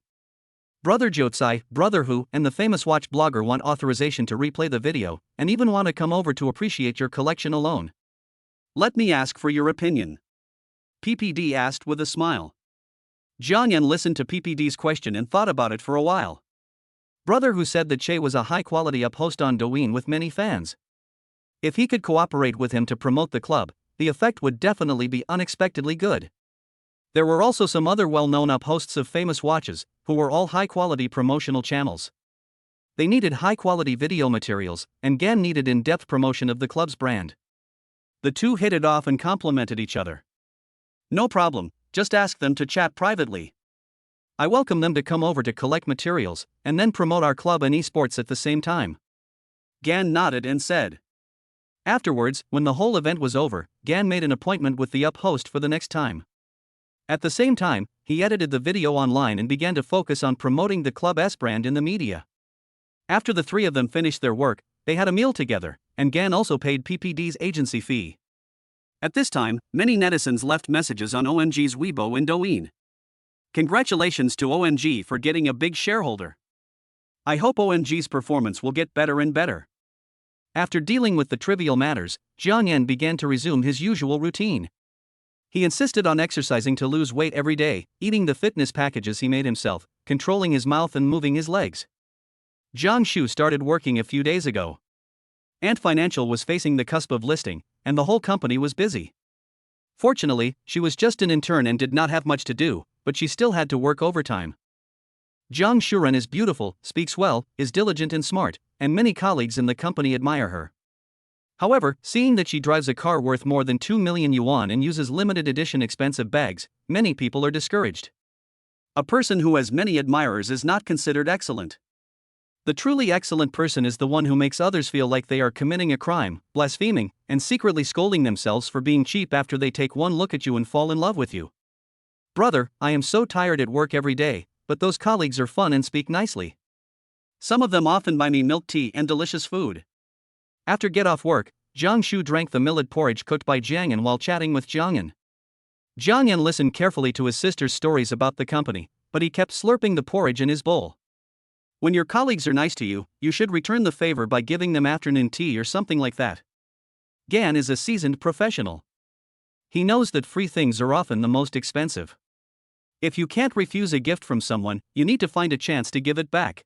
Speaker 1: Brother Jotsai, Brother Who, and the famous watch blogger want authorization to replay the video, and even want to come over to appreciate your collection alone. Let me ask for your opinion. PPD asked with a smile. Jiang Yan listened to PPD's question and thought about it for a while. Brother Who said that Che was a high-quality up-host on Douyin with many fans. If he could cooperate with him to promote the club, the effect would definitely be unexpectedly good. There were also some other well-known up-hosts of famous watches, who were all high-quality promotional channels. They needed high-quality video materials, and Gan needed in-depth promotion of the club's brand. The 2 hit it off and complimented each other. No problem, just ask them to chat privately. I welcome them to come over to collect materials, and then promote our club and esports at the same time. Gan nodded and said. Afterwards, when the whole event was over, Gan made an appointment with the up-host for the next time. At the same time, he edited the video online and began to focus on promoting the club's brand in the media. After the 3 of them finished their work, they had a meal together, and Gan also paid PPD's agency fee. At this time, many netizens left messages on OMG's Weibo and Douyin. Congratulations to OMG for getting a big shareholder. I hope OMG's performance will get better and better. After dealing with the trivial matters, Jiang Yan began to resume his usual routine. He insisted on exercising to lose weight every day, eating the fitness packages he made himself, controlling his mouth and moving his legs. Jiang Shu started working a few days ago. Ant Financial was facing the cusp of listing, and the whole company was busy. Fortunately, she was just an intern and did not have much to do, but she still had to work overtime. Jiang Shuren is beautiful, speaks well, is diligent and smart, and many colleagues in the company admire her. However, seeing that she drives a car worth more than 2 million yuan and uses limited edition expensive bags, many people are discouraged. A person who has many admirers is not considered excellent. The truly excellent person is the one who makes others feel like they are committing a crime, blaspheming, and secretly scolding themselves for being cheap after they take one look at you and fall in love with you. Brother, I am so tired at work every day, but those colleagues are fun and speak nicely. Some of them often buy me milk tea and delicious food. After get off work, Jiang Shu drank the millet porridge cooked by Jiang Yan while chatting with Jiang Yan. Jiang Yan listened carefully to his sister's stories about the company, but he kept slurping the porridge in his bowl. When your colleagues are nice to you, you should return the favor by giving them afternoon tea or something like that. Gan is a seasoned professional. He knows that free things are often the most expensive. If you can't refuse a gift from someone, you need to find a chance to give it back.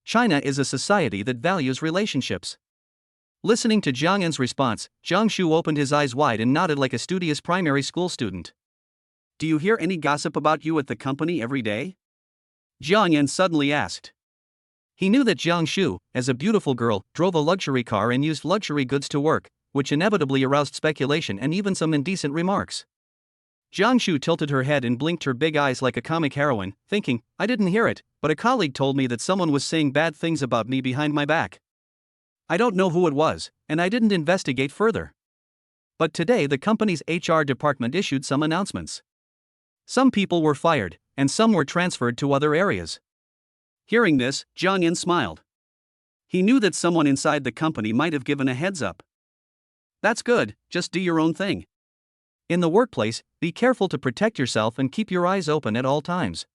Speaker 1: China is a society that values relationships. Listening to Jiang Yan's response, Jiang Shu opened his eyes wide and nodded like a studious primary school student. Do you hear any gossip about you at the company every day? Jiang Yan suddenly asked. He knew that Jiang Shu, as a beautiful girl, drove a luxury car and used luxury goods to work, which inevitably aroused speculation and even some indecent remarks. Jiang Shu tilted her head and blinked her big eyes like a comic heroine, thinking, I didn't hear it, but a colleague told me that someone was saying bad things about me behind my back. I don't know who it was, and I didn't investigate further. But today the company's HR department issued some announcements. Some people were fired, and some were transferred to other areas. Hearing this, Jiang Yan smiled. He knew that someone inside the company might have given a heads up. That's good, just do your own thing. In the workplace, be careful to protect yourself and keep your eyes open at all times.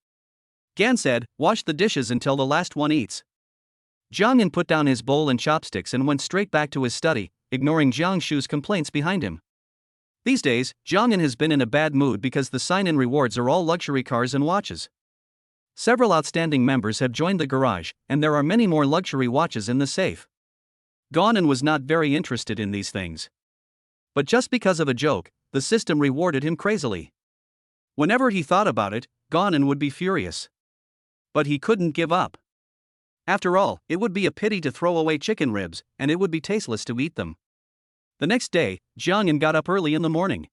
Speaker 1: Gan said, wash the dishes until the last one eats. Jiang Yan put down his bowl and chopsticks and went straight back to his study, ignoring Jiang Shu's complaints behind him. These days, Jiang Yan has been in a bad mood because the sign-in rewards are all luxury cars and watches. Several outstanding members have joined the garage, and there are many more luxury watches in the safe. Ganon was not very interested in these things. But just because of a joke, the system rewarded him crazily. Whenever he thought about it, Ganon would be furious. But he couldn't give up. After all, it would be a pity to throw away chicken ribs, and it would be tasteless to eat them. The next day, Jiang Yan got up early in the morning.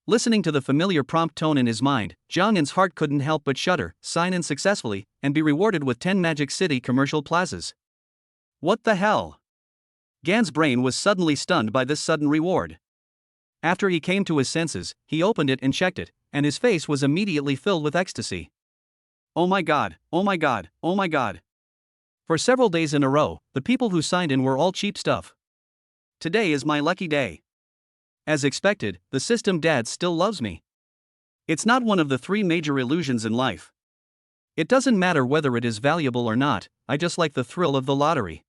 Speaker 1: Listening to the familiar prompt tone in his mind, Jiang Yan's heart couldn't help but shudder, sign in successfully, and be rewarded with 10 Magic City commercial plazas. What the hell? Gan's brain was suddenly stunned by this sudden reward. After he came to his senses, he opened it and checked it, and his face was immediately filled with ecstasy. Oh my god, oh my god, oh my god. For several days in a row, the people who signed in were all cheap stuff. Today is my lucky day. As expected, the system dad still loves me. It's not one of the 3 major illusions in life. It doesn't matter whether it is valuable or not, I just like the thrill of the lottery.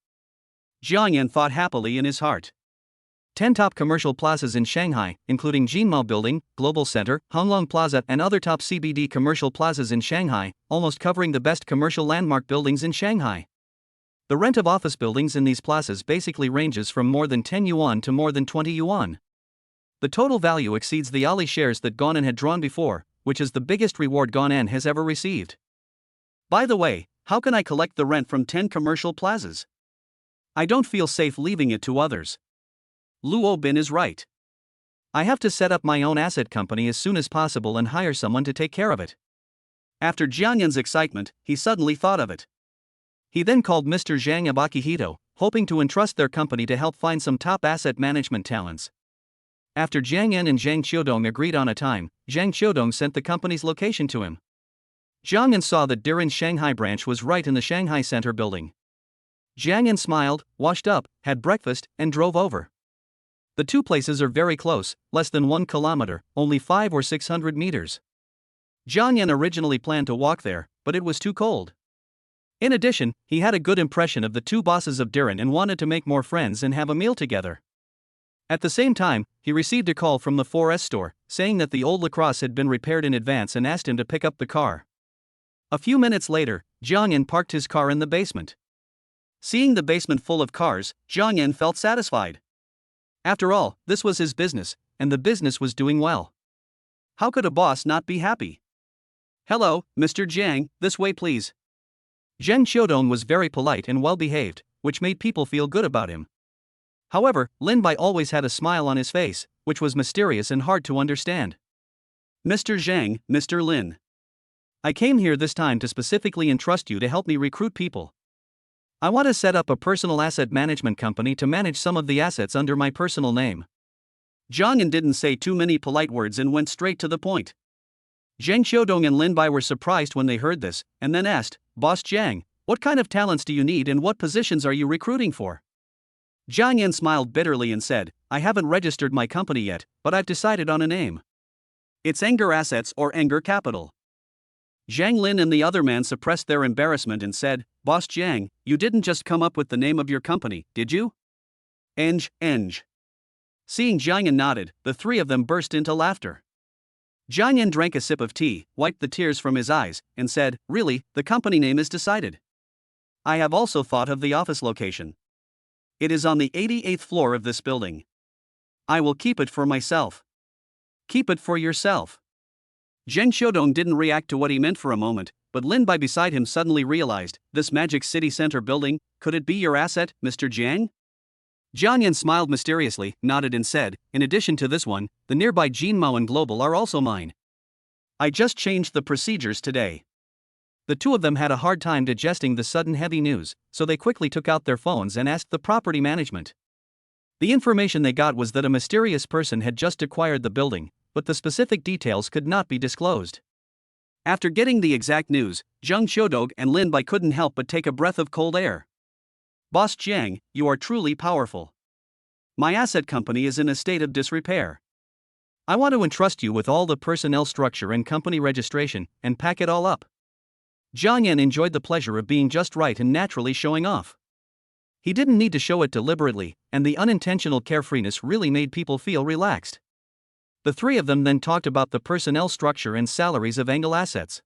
Speaker 1: Jiang Yan thought happily in his heart. 10 top commercial plazas in Shanghai, including Jinmao Building, Global Center, Honglong Plaza, and other top CBD commercial plazas in Shanghai, almost covering the best commercial landmark buildings in Shanghai. The rent of office buildings in these plazas basically ranges from more than 10 yuan to more than 20 yuan. The total value exceeds the Ali shares that Gonan had drawn before, which is the biggest reward Gonan has ever received. By the way, how can I collect the rent from 10 commercial plazas? I don't feel safe leaving it to others. Luo Bin is right. I have to set up my own asset company as soon as possible and hire someone to take care of it. After Jiang Yan's excitement, he suddenly thought of it. He then called Mr. Zhang of Akihito, hoping to entrust their company to help find some top asset management talents. After Jiang Yan and Zhang Qiudong agreed on a time, Zhang Qiudong sent the company's location to him. Jiang Yan saw that Diren's Shanghai branch was right in the Shanghai Center building. Jiang Yan smiled, washed up, had breakfast, and drove over. The 2 places are very close, less than 1 kilometer, only 500 or 600 meters. Jiang Yan originally planned to walk there, but it was too cold. In addition, he had a good impression of the 2 bosses of Diren and wanted to make more friends and have a meal together. At the same time, he received a call from the 4S store, saying that the old lacrosse had been repaired in advance and asked him to pick up the car. A few minutes later, Jiang Yan parked his car in the basement. Seeing the basement full of cars, Jiang Yan felt satisfied. After all, this was his business, and the business was doing well. How could a boss not be happy? Hello, Mr. Jiang, this way please. Zhang Qiudong was very polite and well-behaved, which made people feel good about him. However, Lin Bai always had a smile on his face, which was mysterious and hard to understand. Mr. Zhang, Mr. Lin. I came here this time to specifically entrust you to help me recruit people. I want to set up a personal asset management company to manage some of the assets under my personal name. Jiang Yan didn't say too many polite words and went straight to the point. Zhang Qiudong and Lin Bai were surprised when they heard this, and then asked, Boss Jiang, what kind of talents do you need and what positions are you recruiting for? Jiang Yan smiled bitterly and said, I haven't registered my company yet, but I've decided on a name. It's Anger Assets or Anger Capital. Zhang Lin and the other man suppressed their embarrassment and said, Boss Jiang, you didn't just come up with the name of your company, did you? Eng. Seeing Jiang Yan nodded, the 3 of them burst into laughter. Jiang Yan drank a sip of tea, wiped the tears from his eyes, and said, Really, the company name is decided. I have also thought of the office location. It is on the 88th floor of this building. I will keep it for myself. Keep it for yourself. Zhang Qiudong didn't react to what he meant for a moment, but Lin Bai beside him suddenly realized, this Magic City Center building, could it be your asset, Mr. Jiang? Jiang Yan smiled mysteriously, nodded and said, in addition to this one, the nearby Jinmao and Global are also mine. I just changed the procedures today. The 2 of them had a hard time digesting the sudden heavy news, so they quickly took out their phones and asked the property management. The information they got was that a mysterious person had just acquired the building, but the specific details could not be disclosed. After getting the exact news, Zhang Qiudong and Lin Bai couldn't help but take a breath of cold air. Boss Jiang, you are truly powerful. My asset company is in a state of disrepair. I want to entrust you with all the personnel structure and company registration, and pack it all up. Jiang Yan enjoyed the pleasure of being just right and naturally showing off. He didn't need to show it deliberately, and the unintentional carefreeness really made people feel relaxed. The 3 of them then talked about the personnel structure and salaries of Angle Assets.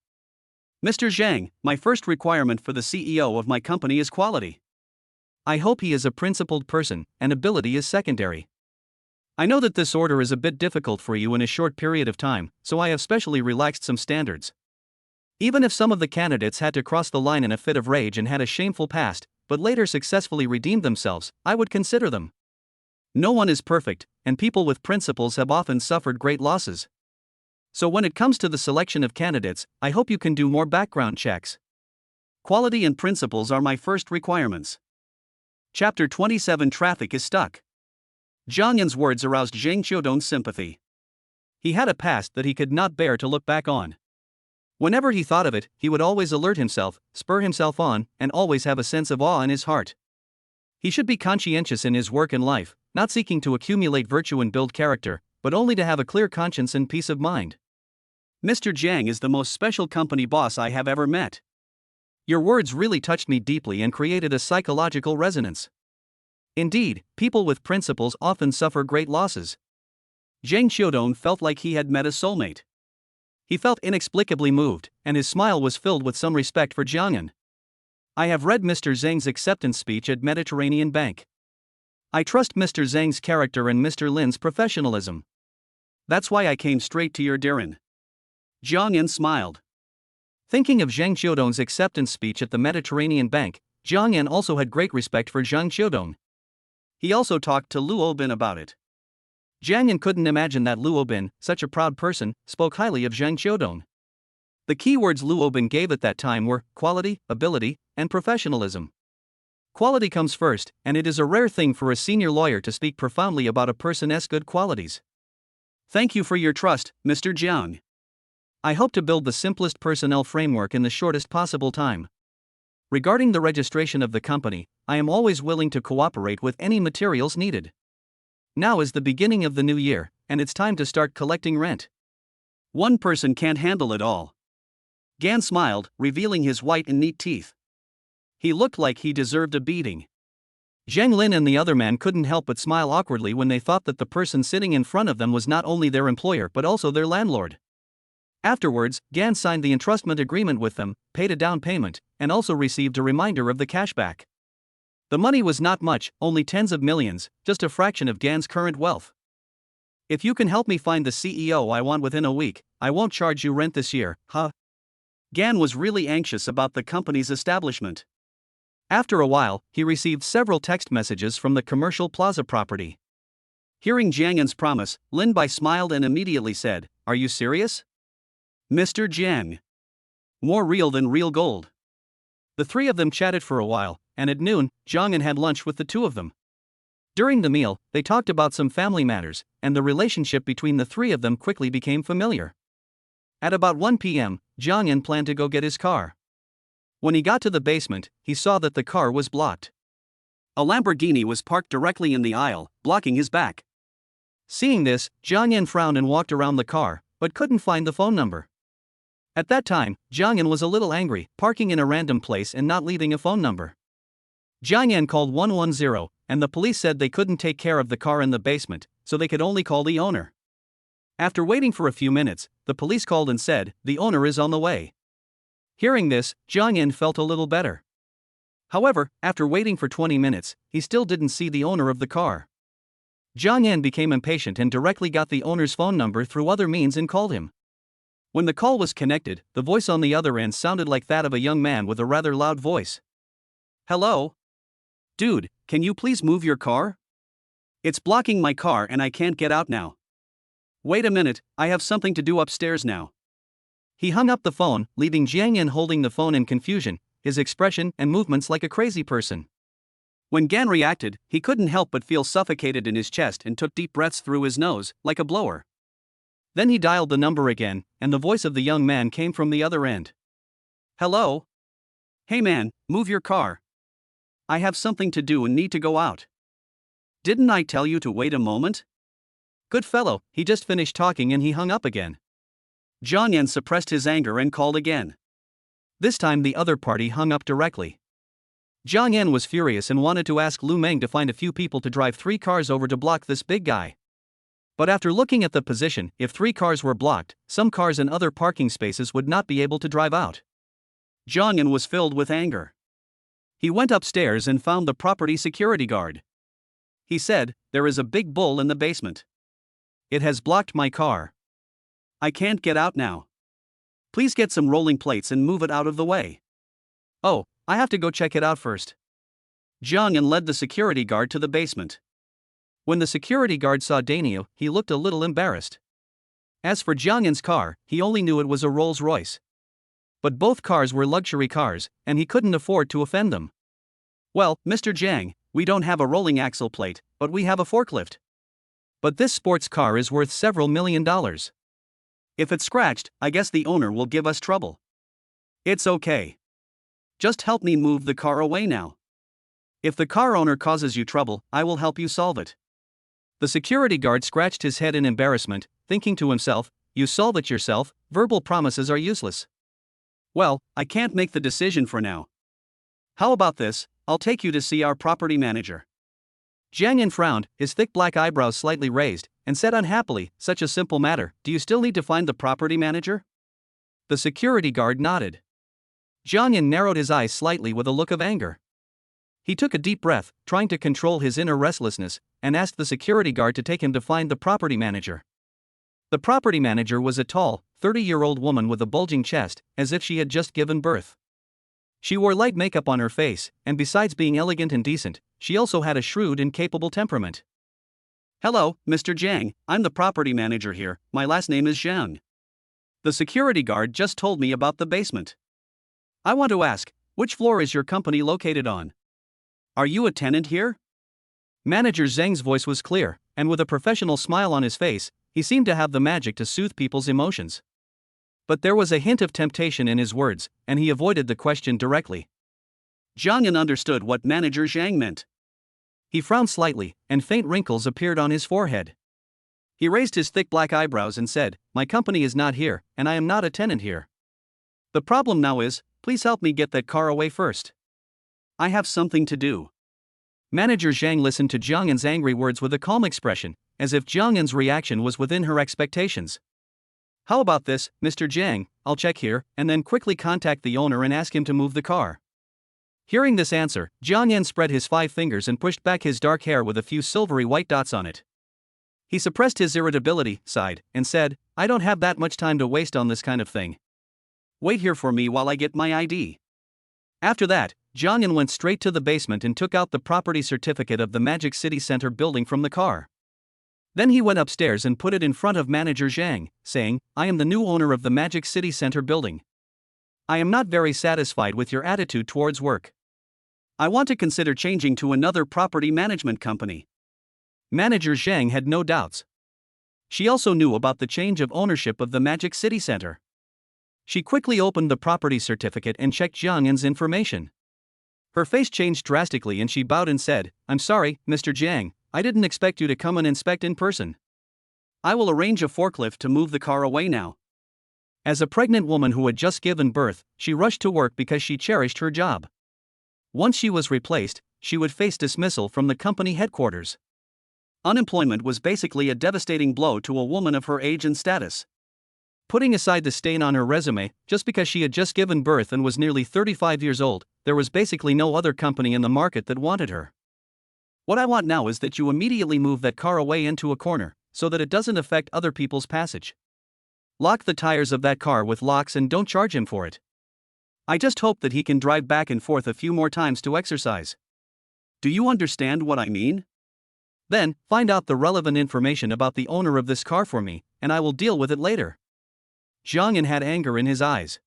Speaker 1: Mr. Zhang, my first requirement for the CEO of my company is quality. I hope he is a principled person, and ability is secondary. I know that this order is a bit difficult for you in a short period of time, so I have specially relaxed some standards. Even if some of the candidates had to cross the line in a fit of rage and had a shameful past, but later successfully redeemed themselves, I would consider them. No one is perfect, and people with principles have often suffered great losses. So when it comes to the selection of candidates, I hope you can do more background checks. Quality and principles are my first requirements. Chapter 27 Traffic is stuck. Zhang Yan's words aroused Zhang Qiudong's sympathy. He had a past that he could not bear to look back on. Whenever he thought of it, he would always alert himself, spur himself on, and always have a sense of awe in his heart. He should be conscientious in his work and life, not seeking to accumulate virtue and build character, but only to have a clear conscience and peace of mind. Mr. Jiang is the most special company boss I have ever met. Your words really touched me deeply and created a psychological resonance. Indeed, people with principles often suffer great losses. Zhang Qiudong felt like he had met a soulmate. He felt inexplicably moved, and his smile was filled with some respect for Zhang Yan. I have read Mr. Zhang's acceptance speech at Mediterranean Bank. I trust Mr. Zhang's character and Mr. Lin's professionalism. That's why I came straight to your Diran. Zhang Yan smiled. Thinking of Zhang Qiudong's acceptance speech at the Mediterranean Bank, Zhang Yan also had great respect for Zhang Qiudong. He also talked to Luo Bin about it. Zhang Yan couldn't imagine that Luo Bin, such a proud person, spoke highly of Zhang Qiudong. The key words Luo Bin gave at that time were quality, ability, and professionalism. Quality comes first, and it is a rare thing for a senior lawyer to speak profoundly about a person's good qualities. Thank you for your trust, Mr. Jiang. I hope to build the simplest personnel framework in the shortest possible time. Regarding the registration of the company, I am always willing to cooperate with any materials needed. Now is the beginning of the new year, and it's time to start collecting rent. One person can't handle it all. Gan smiled, revealing his white and neat teeth. He looked like he deserved a beating. Zheng Lin and the other man couldn't help but smile awkwardly when they thought that the person sitting in front of them was not only their employer but also their landlord. Afterwards, Gan signed the entrustment agreement with them, paid a down payment, and also received a reminder of the cashback. The money was not much, only tens of millions, just a fraction of Gan's current wealth. If you can help me find the CEO I want within a week, I won't charge you rent this year, huh? Gan was really anxious about the company's establishment. After a while, he received several text messages from the commercial plaza property. Hearing Zhang Yan's promise, Lin Bai smiled and immediately said, "Are you serious? Mr. Jiang. More real than real gold." The three of them chatted for a while, and at noon, Zhang Yan had lunch with the two of them. During the meal, they talked about some family matters, and the relationship between the three of them quickly became familiar. At about 1 p.m., Zhang Yan planned to go get his car. When he got to the basement, he saw that the car was blocked. A Lamborghini was parked directly in the aisle, blocking his back. Seeing this, Zhang Yan frowned and walked around the car, but couldn't find the phone number. At that time, Zhang Yan was a little angry, parking in a random place and not leaving a phone number. Zhang Yan called 110, and the police said they couldn't take care of the car in the basement, so they could only call the owner. After waiting for a few minutes, the police called and said, "The owner is on the way." Hearing this, Zhang Yan felt a little better. However, after waiting for 20 minutes, he still didn't see the owner of the car. Zhang Yan became impatient and directly got the owner's phone number through other means and called him. When the call was connected, the voice on the other end sounded like that of a young man with a rather loud voice. "Hello? Dude, can you please move your car? It's blocking my car and I can't get out now. Wait a minute, I have something to do upstairs now." He hung up the phone, leaving Zhang Yan holding the phone in confusion, his expression and movements like a crazy person. When Gan reacted, he couldn't help but feel suffocated in his chest and took deep breaths through his nose, like a blower. Then he dialed the number again, and the voice of the young man came from the other end. "Hello? Hey man, move your car. I have something to do and need to go out. Didn't I tell you to wait a moment?" Good fellow, he just finished talking and he hung up again. Zhang Yan suppressed his anger and called again. This time the other party hung up directly. Zhang Yan was furious and wanted to ask Lu Meng to find a few people to drive 3 cars over to block this big guy. But after looking at the position, if 3 cars were blocked, some cars in other parking spaces would not be able to drive out. Zhang Yan was filled with anger. He went upstairs and found the property security guard. He said, "There is a big bull in the basement. It has blocked my car. I can't get out now. Please get some rolling plates and move it out of the way." "Oh, I have to go check it out first." Zhang Yan led the security guard to the basement. When the security guard saw Daniel, he looked a little embarrassed. As for Jiang Yan's car, he only knew it was a Rolls-Royce. But both cars were luxury cars, and he couldn't afford to offend them. "Well, Mr. Jiang, we don't have a rolling axle plate, but we have a forklift. But this sports car is worth several $1,000,000. If it's scratched, I guess the owner will give us trouble." "It's okay. Just help me move the car away now. If the car owner causes you trouble, I will help you solve it." The security guard scratched his head in embarrassment, thinking to himself, "You solve it yourself, verbal promises are useless." "Well, I can't make the decision for now. How about this, I'll take you to see our property manager." Jiang Yan frowned, his thick black eyebrows slightly raised, and said unhappily, "Such a simple matter, do you still need to find the property manager?" The security guard nodded. Jiang Yan narrowed his eyes slightly with a look of anger. He took a deep breath, trying to control his inner restlessness, and asked the security guard to take him to find the property manager. The property manager was a tall, 30-year-old woman with a bulging chest, as if she had just given birth. She wore light makeup on her face, and besides being elegant and decent, she also had a shrewd and capable temperament. "Hello, Mr. Jiang, I'm the property manager here, my last name is Zhang. The security guard just told me about the basement. I want to ask, which floor is your company located on? Are you a tenant here?" Manager Zhang's voice was clear, and with a professional smile on his face, he seemed to have the magic to soothe people's emotions. But there was a hint of temptation in his words, and he avoided the question directly. Jiang Yan understood what Manager Zhang meant. He frowned slightly, and faint wrinkles appeared on his forehead. He raised his thick black eyebrows and said, "My company is not here, and I am not a tenant here. The problem now is, please help me get that car away first. I have something to do." Manager Zhang listened to Jiang Yan's angry words with a calm expression, as if Jiang Yan's reaction was within her expectations. "How about this, Mr. Jiang, I'll check here, and then quickly contact the owner and ask him to move the car." Hearing this answer, Jiang Yan spread his 5 fingers and pushed back his dark hair with a few silvery white dots on it. He suppressed his irritability, sighed, and said, "I don't have that much time to waste on this kind of thing. Wait here for me while I get my ID." After that, Jiang Yan went straight to the basement and took out the property certificate of the Magic City Center building from the car. Then he went upstairs and put it in front of Manager Zhang, saying, "I am the new owner of the Magic City Center building. I am not very satisfied with your attitude towards work. I want to consider changing to another property management company." Manager Zhang had no doubts. She also knew about the change of ownership of the Magic City Center. She quickly opened the property certificate and checked Jiang Yan's information. Her face changed drastically and she bowed and said, "I'm sorry, Mr. Jiang, I didn't expect you to come and inspect in person. I will arrange a forklift to move the car away now." As a pregnant woman who had just given birth, she rushed to work because she cherished her job. Once she was replaced, she would face dismissal from the company headquarters. Unemployment was basically a devastating blow to a woman of her age and status. Putting aside the stain on her resume, just because she had just given birth and was nearly 35 years old, there was basically no other company in the market that wanted her. "What I want now is that you immediately move that car away into a corner, so that it doesn't affect other people's passage. Lock the tires of that car with locks and don't charge him for it. I just hope that he can drive back and forth a few more times to exercise. Do you understand what I mean? Then, find out the relevant information about the owner of this car for me, and I will deal with it later." Jiang Yan had anger in his eyes.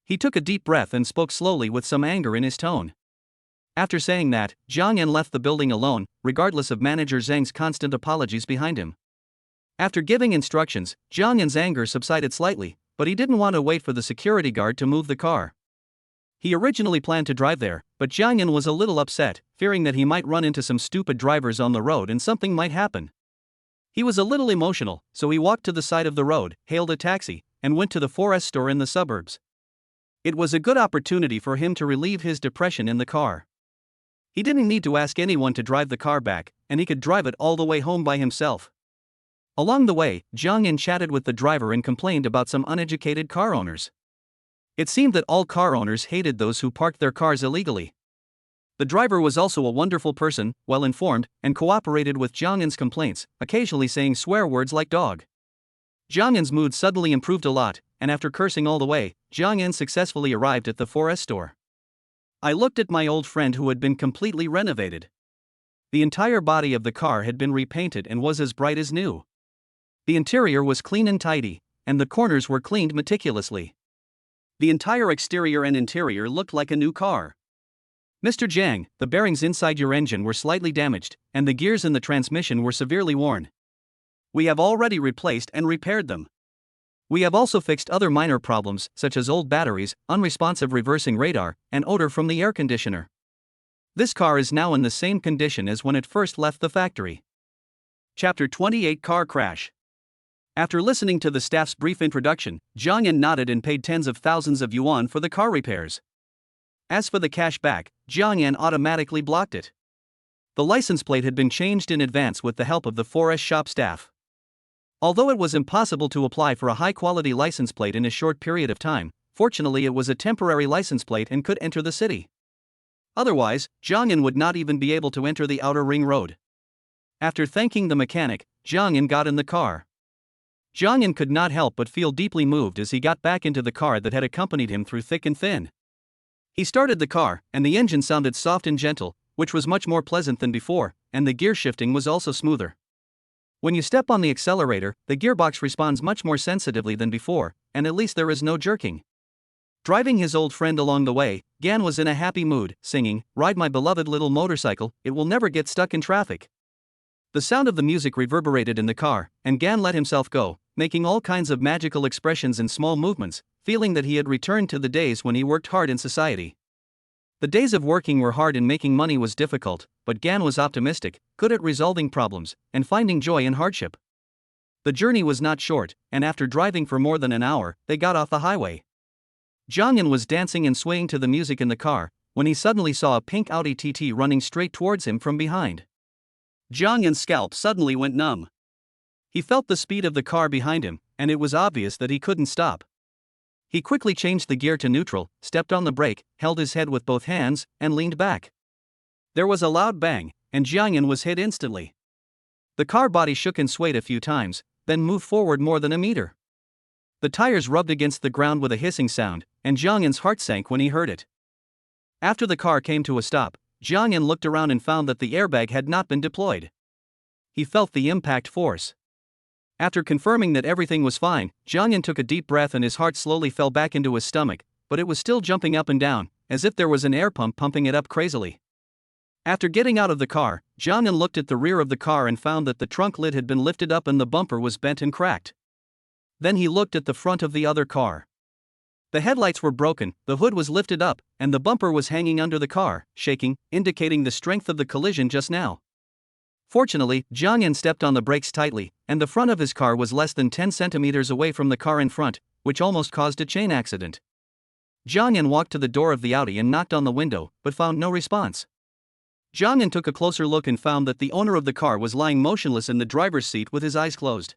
Speaker 1: He took a deep breath and spoke slowly with some anger in his tone. After saying that, Jiang Yan left the building alone, regardless of Manager Zhang's constant apologies behind him. After giving instructions, Jiang Yan's anger subsided slightly, but he didn't want to wait for the security guard to move the car. He originally planned to drive there, but Jiang Yan was a little upset, fearing that he might run into some stupid drivers on the road and something might happen. He was a little emotional, so he walked to the side of the road, hailed a taxi, and went to the 4S store in the suburbs. It was a good opportunity for him to relieve his depression in the car. He didn't need to ask anyone to drive the car back, and he could drive it all the way home by himself. Along the way, Jiang Yan chatted with the driver and complained about some uneducated car owners. It seemed that all car owners hated those who parked their cars illegally. The driver was also a wonderful person, well-informed, and cooperated with Jiang Yan's complaints, occasionally saying swear words like dog. Jiang Yan's mood suddenly improved a lot, and after cursing all the way, Jiang Yan successfully arrived at the 4S store. I looked at my old friend who had been completely renovated. The entire body of the car had been repainted and was as bright as new. The interior was clean and tidy, and the corners were cleaned meticulously. The entire exterior and interior looked like a new car. Mr. Jiang, the bearings inside your engine were slightly damaged, and the gears in the transmission were severely worn. We have already replaced and repaired them. We have also fixed other minor problems, such as old batteries, unresponsive reversing radar, and odor from the air conditioner. This car is now in the same condition as when it first left the factory. Chapter 28 Car Crash. After listening to the staff's brief introduction, Zhang Yan nodded and paid tens of thousands of yuan for the car repairs. As for the cash back, Zhang Yan automatically blocked it. The license plate had been changed in advance with the help of the 4S shop staff. Although it was impossible to apply for a high-quality license plate in a short period of time, fortunately it was a temporary license plate and could enter the city. Otherwise, Zhang Yan would not even be able to enter the outer ring road. After thanking the mechanic, Zhang Yan got in the car. Zhang Yan could not help but feel deeply moved as he got back into the car that had accompanied him through thick and thin. He started the car, and the engine sounded soft and gentle, which was much more pleasant than before, and the gear shifting was also smoother. When you step on the accelerator, the gearbox responds much more sensitively than before, and at least there is no jerking. Driving his old friend along the way, Gan was in a happy mood, singing, "Ride my beloved little motorcycle, it will never get stuck in traffic." The sound of the music reverberated in the car, and Gan let himself go, making all kinds of magical expressions and small movements, feeling that he had returned to the days when he worked hard in society. The days of working were hard and making money was difficult, but Gan was optimistic, good at resolving problems, and finding joy in hardship. The journey was not short, and after driving for more than an hour, they got off the highway. Zhang Yan was dancing and swaying to the music in the car, when he suddenly saw a pink Audi TT running straight towards him from behind. Zhang Yan's scalp suddenly went numb. He felt the speed of the car behind him, and it was obvious that he couldn't stop. He quickly changed the gear to neutral, stepped on the brake, held his head with both hands, and leaned back. There was a loud bang, and Zhang Yan was hit instantly. The car body shook and swayed a few times, then moved forward more than a meter. The tires rubbed against the ground with a hissing sound, and Zhang Yan's heart sank when he heard it. After the car came to a stop, Zhang Yan looked around and found that the airbag had not been deployed. He felt the impact force. After confirming that everything was fine, Zhang Yan took a deep breath and his heart slowly fell back into his stomach, but it was still jumping up and down, as if there was an air pump pumping it up crazily. After getting out of the car, Zhang Yan looked at the rear of the car and found that the trunk lid had been lifted up and the bumper was bent and cracked. Then he looked at the front of the other car. The headlights were broken, the hood was lifted up, and the bumper was hanging under the car, shaking, indicating the strength of the collision just now. Fortunately, Zhang Yan stepped on the brakes tightly, and the front of his car was less than 10 centimeters away from the car in front, which almost caused a chain accident. Zhang Yan walked to the door of the Audi and knocked on the window, but found no response. Zhang Yan took a closer look and found that the owner of the car was lying motionless in the driver's seat with his eyes closed.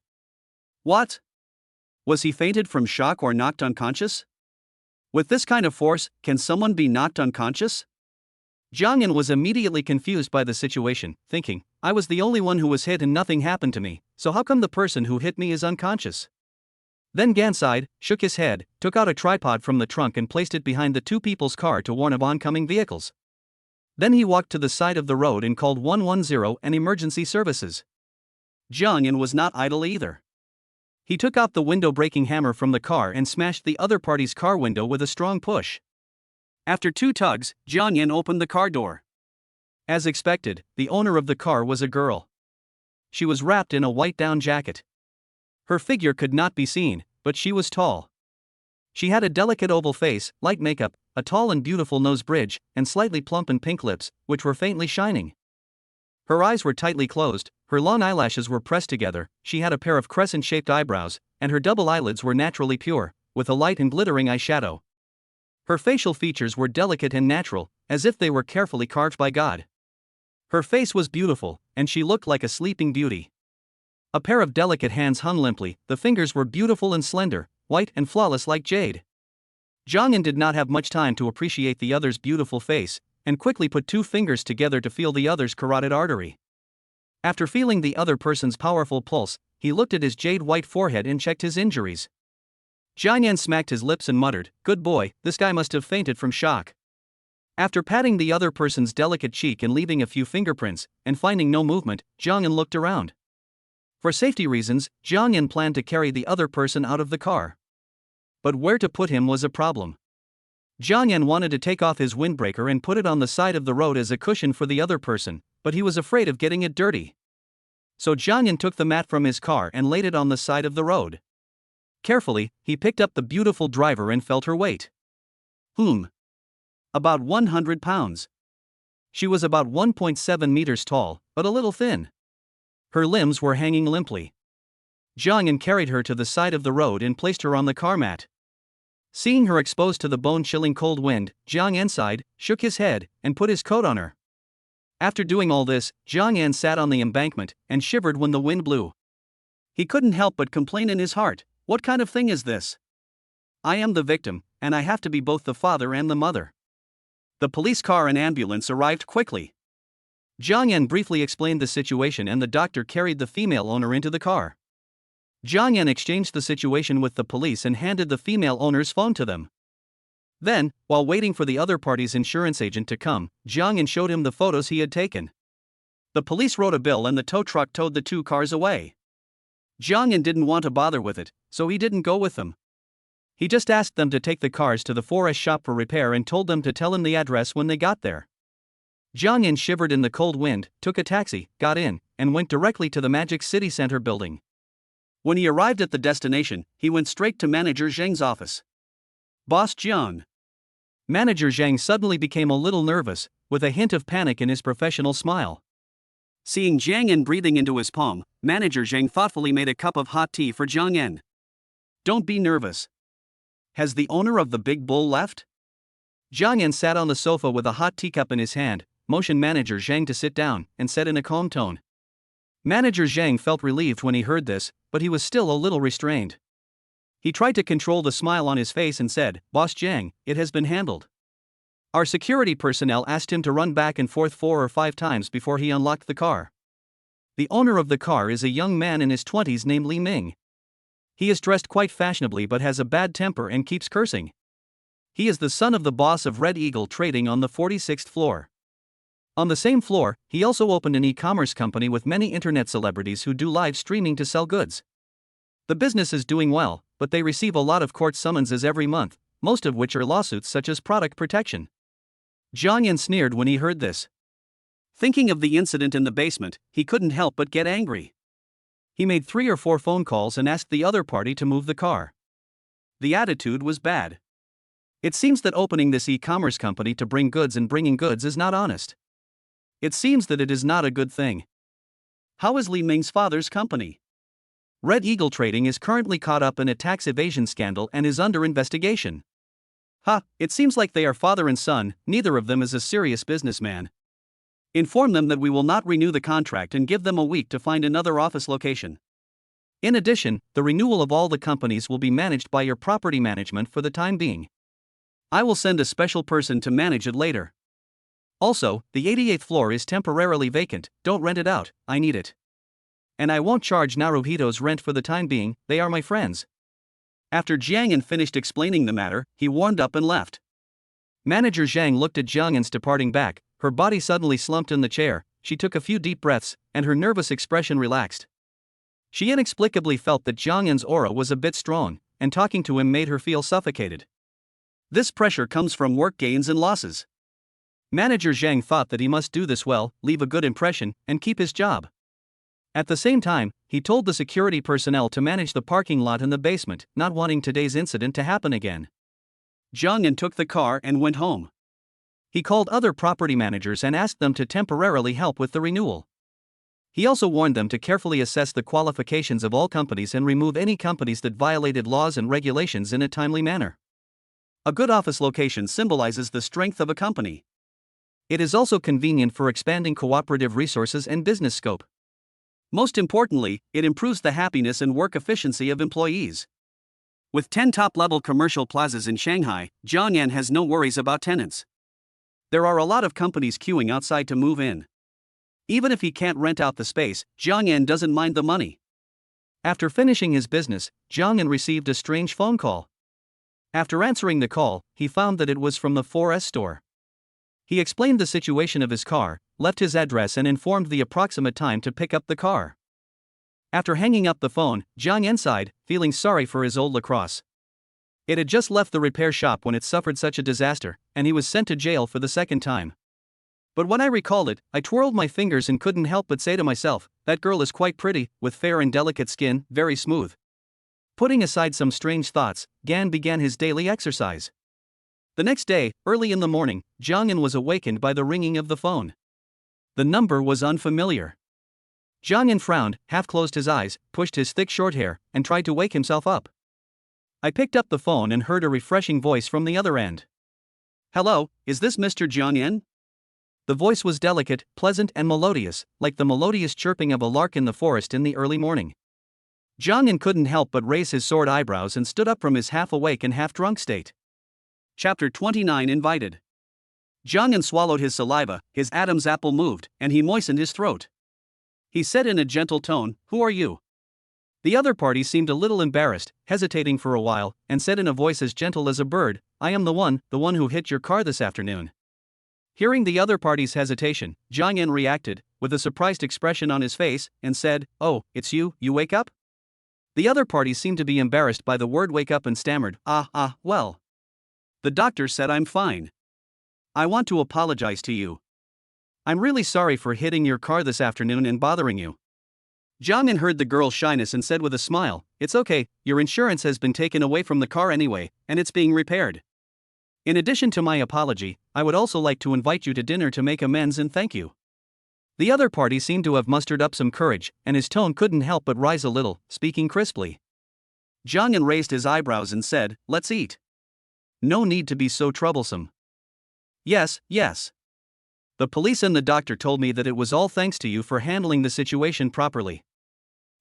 Speaker 1: What? Was he fainted from shock or knocked unconscious? With this kind of force, can someone be knocked unconscious? Zhang Yan was immediately confused by the situation, thinking, I was the only one who was hit and nothing happened to me, so how come the person who hit me is unconscious? Then Gan sighed, shook his head, took out a tripod from the trunk and placed it behind the two people's car to warn of oncoming vehicles. Then he walked to the side of the road and called 110 and emergency services. Zhang Yan was not idle either. He took out the window-breaking hammer from the car and smashed the other party's car window with a strong push. After 2 tugs, Zhang Yan opened the car door. As expected, the owner of the car was a girl. She was wrapped in a white down jacket. Her figure could not be seen, but she was tall. She had a delicate oval face, light makeup, a tall and beautiful nose bridge, and slightly plump and pink lips, which were faintly shining. Her eyes were tightly closed, her long eyelashes were pressed together, she had a pair of crescent-shaped eyebrows, and her double eyelids were naturally pure, with a light and glittering eyeshadow. Her facial features were delicate and natural, as if they were carefully carved by God. Her face was beautiful, and she looked like a sleeping beauty. A pair of delicate hands hung limply, the fingers were beautiful and slender, white and flawless like jade. Zhang Yan did not have much time to appreciate the other's beautiful face, and quickly put 2 fingers together to feel the other's carotid artery. After feeling the other person's powerful pulse, he looked at his jade-white forehead and checked his injuries. Zhang Yan smacked his lips and muttered, "Good boy, this guy must have fainted from shock." After patting the other person's delicate cheek and leaving a few fingerprints, and finding no movement, Jiang Yan looked around. For safety reasons, Jiang Yan planned to carry the other person out of the car. But where to put him was a problem. Jiang Yan wanted to take off his windbreaker and put it on the side of the road as a cushion for the other person, but he was afraid of getting it dirty. So Jiang Yan took the mat from his car and laid it on the side of the road. Carefully, he picked up the beautiful driver and felt her weight. About 100 pounds. She was about 1.7 meters tall, but a little thin. Her limbs were hanging limply. Jiang Yan carried her to the side of the road and placed her on the car mat. Seeing her exposed to the bone-chilling cold wind, Jiang Yan sighed, shook his head, and put his coat on her. After doing all this, Jiang Yan sat on the embankment and shivered when the wind blew. He couldn't help but complain in his heart, "What kind of thing is this? I am the victim, and I have to be both the father and the mother." The police car and ambulance arrived quickly. Jiang Yan briefly explained the situation and the doctor carried the female owner into the car. Jiang Yan exchanged the situation with the police and handed the female owner's phone to them. Then, while waiting for the other party's insurance agent to come, Jiang Yan showed him the photos he had taken. The police wrote a bill and the tow truck towed the two cars away. Jiang Yan didn't want to bother with it, so he didn't go with them. He just asked them to take the cars to the 4S shop for repair and told them to tell him the address when they got there. Jiang Yan shivered in the cold wind, took a taxi, got in, and went directly to the Magic City Center building. When he arrived at the destination, he went straight to Manager Zhang's office. "Boss Jiang." Manager Zhang suddenly became a little nervous, with a hint of panic in his professional smile. Seeing Jiang Yan breathing into his palm, Manager Zhang thoughtfully made a cup of hot tea for Jiang Yan. "Don't be nervous. Has the owner of the big bull left?" Jiang Yan sat on the sofa with a hot teacup in his hand, motioned Manager Zhang to sit down, and said in a calm tone. Manager Zhang felt relieved when he heard this, but he was still a little restrained. He tried to control the smile on his face and said, "Boss Zhang, it has been handled. Our security personnel asked him to run back and forth 4 or 5 times before he unlocked the car. The owner of the car is a young man in his 20s named Li Ming. He is dressed quite fashionably but has a bad temper and keeps cursing. He is the son of the boss of Red Eagle Trading on the 46th floor. On the same floor, he also opened an e-commerce company with many internet celebrities who do live streaming to sell goods. The business is doing well, but they receive a lot of court summonses every month, most of which are lawsuits such as product protection." Jiang Yan sneered when he heard this. Thinking of the incident in the basement, he couldn't help but get angry. He made 3 or 4 phone calls and asked the other party to move the car. The attitude was bad. It seems that opening this e-commerce company to bring goods and bringing goods is not honest. It seems that it is not a good thing. How is Li Ming's father's company? Red Eagle Trading is currently caught up in a tax evasion scandal and is under investigation. It seems like they are father and son, neither of them is a serious businessman. Inform them that we will not renew the contract and give them a week to find another office location. In addition, the renewal of all the companies will be managed by your property management for the time being. I will send a special person to manage it later. Also, the 88th floor is temporarily vacant, don't rent it out, I need it. And I won't charge Naruhito's rent for the time being, they are my friends." After Jiang Yan finished explaining the matter, he warmed up and left. Manager Zhang looked at Jiang Yan's departing back, her body suddenly slumped in the chair, she took a few deep breaths, and her nervous expression relaxed. She inexplicably felt that Jiang Yan's aura was a bit strong, and talking to him made her feel suffocated. This pressure comes from work gains and losses. Manager Zhang thought that he must do this well, leave a good impression, and keep his job. At the same time, he told the security personnel to manage the parking lot in the basement, not wanting today's incident to happen again. Jiang Yan took the car and went home. He called other property managers and asked them to temporarily help with the renewal. He also warned them to carefully assess the qualifications of all companies and remove any companies that violated laws and regulations in a timely manner. A good office location symbolizes the strength of a company. It is also convenient for expanding cooperative resources and business scope. Most importantly, it improves the happiness and work efficiency of employees. With 10 top-level commercial plazas in Shanghai, Jiang Yan has no worries about tenants. There are a lot of companies queuing outside to move in. Even if he can't rent out the space, Jiang Yan doesn't mind the money. After finishing his business, Jiang Yan received a strange phone call. After answering the call, he found that it was from the 4S store. He explained the situation of his car, left his address and informed the approximate time to pick up the car. After hanging up the phone, Jiang sighed, feeling sorry for his old lacrosse. It had just left the repair shop when it suffered such a disaster, and he was sent to jail for the second time. But when I recalled it, I twirled my fingers and couldn't help but say to myself, that girl is quite pretty, with fair and delicate skin, very smooth. Putting aside some strange thoughts, Gan began his daily exercise. The next day, early in the morning, Jiang was awakened by the ringing of the phone. The number was unfamiliar. Jiang frowned, half-closed his eyes, pushed his thick short hair, and tried to wake himself up. I picked up the phone and heard a refreshing voice from the other end. "Hello, is this Mr. Jiang?" The voice was delicate, pleasant and melodious, like the melodious chirping of a lark in the forest in the early morning. Jiang couldn't help but raise his soared eyebrows and stood up from his half-awake and half-drunk state. Chapter 29 Invited. Jiang swallowed his saliva, his Adam's apple moved, and he moistened his throat. He said in a gentle tone, "Who are you?" The other party seemed a little embarrassed, hesitating for a while, and said in a voice as gentle as a bird, "I am the one who hit your car this afternoon." Hearing the other party's hesitation, Jiang reacted, with a surprised expression on his face, and said, "Oh, it's you wake up?" The other party seemed to be embarrassed by the word wake up and stammered, well. The doctor said I'm fine. I want to apologize to you. I'm really sorry for hitting your car this afternoon and bothering you. Jiang heard the girl's shyness and said with a smile, "It's okay, your insurance has been taken away from the car anyway, and it's being repaired. In addition to my apology, I would also like to invite you to dinner to make amends and thank you." The other party seemed to have mustered up some courage, and his tone couldn't help but rise a little, speaking crisply. Jiang raised his eyebrows and said, "Let's eat. No need to be so troublesome." Yes. The police and the doctor told me that it was all thanks to you for handling the situation properly.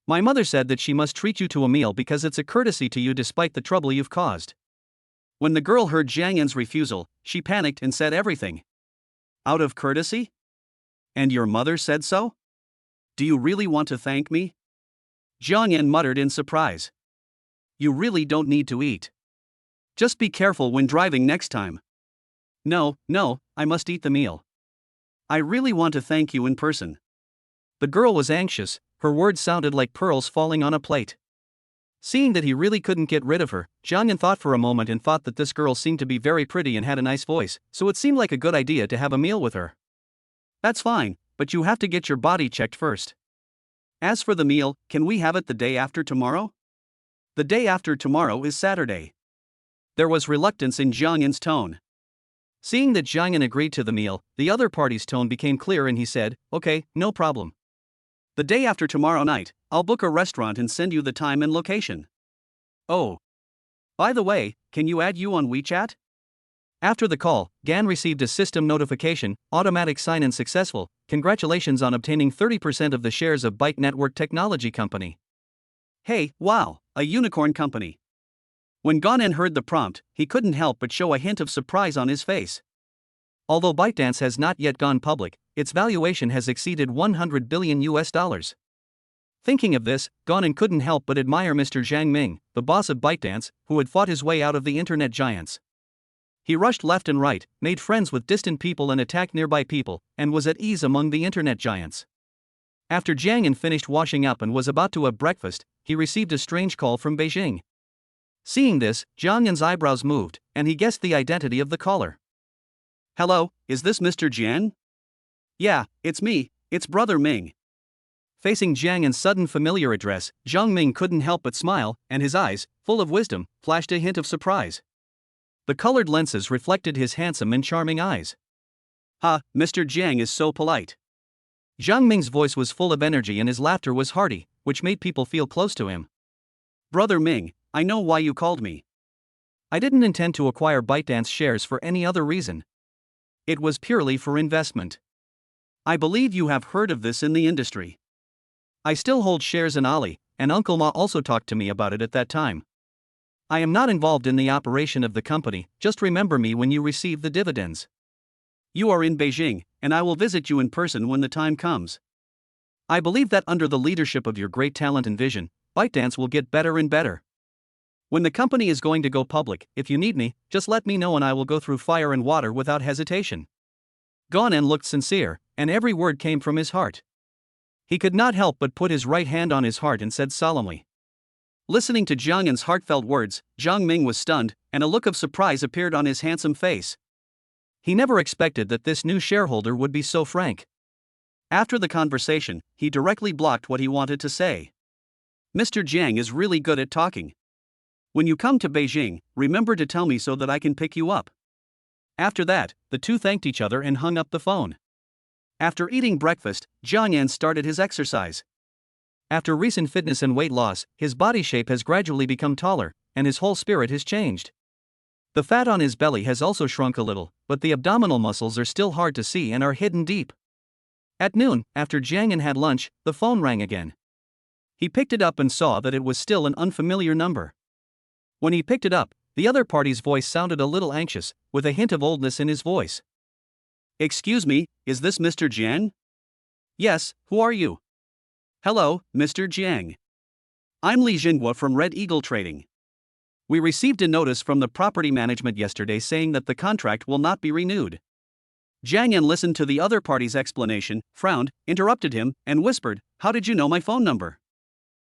Speaker 1: My mother said that she must treat you to a meal because it's a courtesy to you despite the trouble you've caused. When the girl heard Jiang's refusal, she panicked and said everything. Out of courtesy? And your mother said so? Do you really want to thank me? Jiang muttered in surprise. You really don't need to eat. Just be careful when driving next time. No, I must eat the meal. I really want to thank you in person. The girl was anxious, her words sounded like pearls falling on a plate. Seeing that he really couldn't get rid of her, Jiang thought for a moment and thought that this girl seemed to be very pretty and had a nice voice, so it seemed like a good idea to have a meal with her. That's fine, but you have to get your body checked first. As for the meal, can we have it the day after tomorrow? The day after tomorrow is Saturday. There was reluctance in Jiang's tone. Seeing that Jiang agreed to the meal, the other party's tone became clear and he said, "Okay, no problem. The day after tomorrow night, I'll book a restaurant and send you the time and location. Oh. By the way, can you add you on WeChat?" After the call, Gan received a system notification, automatic sign-in successful, congratulations on obtaining 30% of the shares of Byte Network Technology Company. Hey, wow, a unicorn company. When Ganen heard the prompt, he couldn't help but show a hint of surprise on his face. Although ByteDance has not yet gone public, its valuation has exceeded $100 billion. Thinking of this, Ganen couldn't help but admire Mr. Zhang Ming, the boss of ByteDance, who had fought his way out of the internet giants. He rushed left and right, made friends with distant people and attacked nearby people, and was at ease among the internet giants. After Jiang finished washing up and was about to have breakfast, he received a strange call from Beijing. Seeing this, Jiang's eyebrows moved, and he guessed the identity of the caller. Hello, is this Mr. Jiang? Yeah, it's me, it's Brother Ming. Facing Jiang's sudden familiar address, Zhang Ming couldn't help but smile, and his eyes, full of wisdom, flashed a hint of surprise. The colored lenses reflected his handsome and charming eyes. Mr. Jiang is so polite. Zhang Ming's voice was full of energy and his laughter was hearty, which made people feel close to him. Brother Ming, I know why you called me. I didn't intend to acquire ByteDance shares for any other reason. It was purely for investment. I believe you have heard of this in the industry. I still hold shares in Ali, and Uncle Ma also talked to me about it at that time. I am not involved in the operation of the company, just remember me when you receive the dividends. You are in Beijing, and I will visit you in person when the time comes. I believe that under the leadership of your great talent and vision, ByteDance will get better and better. When the company is going to go public, if you need me, just let me know and I will go through fire and water without hesitation. Gan looked sincere, and every word came from his heart. He could not help but put his right hand on his heart and said solemnly. Listening to Jiang heartfelt words, Jiang Ming was stunned, and a look of surprise appeared on his handsome face. He never expected that this new shareholder would be so frank. After the conversation, he directly blocked what he wanted to say. Mr. Jiang is really good at talking. When you come to Beijing, remember to tell me so that I can pick you up. After that, the two thanked each other and hung up the phone. After eating breakfast, Jiang started his exercise. After recent fitness and weight loss, his body shape has gradually become taller, and his whole spirit has changed. The fat on his belly has also shrunk a little, but the abdominal muscles are still hard to see and are hidden deep. At noon, after Jiang had lunch, the phone rang again. He picked it up and saw that it was still an unfamiliar number. When he picked it up, the other party's voice sounded a little anxious, with a hint of oldness in his voice. Excuse me, is this Mr. Jiang? Yes, who are you? Hello, Mr. Jiang. I'm Li Jinghua from Red Eagle Trading. We received a notice from the property management yesterday saying that the contract will not be renewed. Jiang listened to the other party's explanation, frowned, interrupted him, and whispered, "How did you know my phone number?"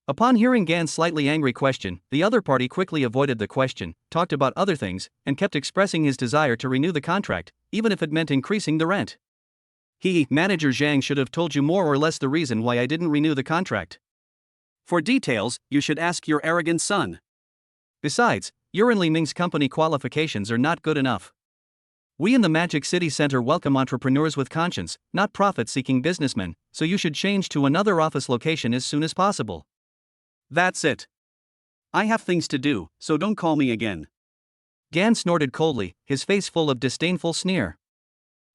Speaker 1: Upon hearing Gan's slightly angry question, the other party quickly avoided the question, talked about other things, and kept expressing his desire to renew the contract, even if it meant increasing the rent. Manager Zhang should have told you more or less the reason why I didn't renew the contract. For details, you should ask your arrogant son. Besides, your and Li Ming's company qualifications are not good enough. We in the Magic City Center welcome entrepreneurs with conscience, not profit-seeking businessmen, so you should change to another office location as soon as possible. That's it. I have things to do, so don't call me again. Gan snorted coldly, his face full of disdainful sneer.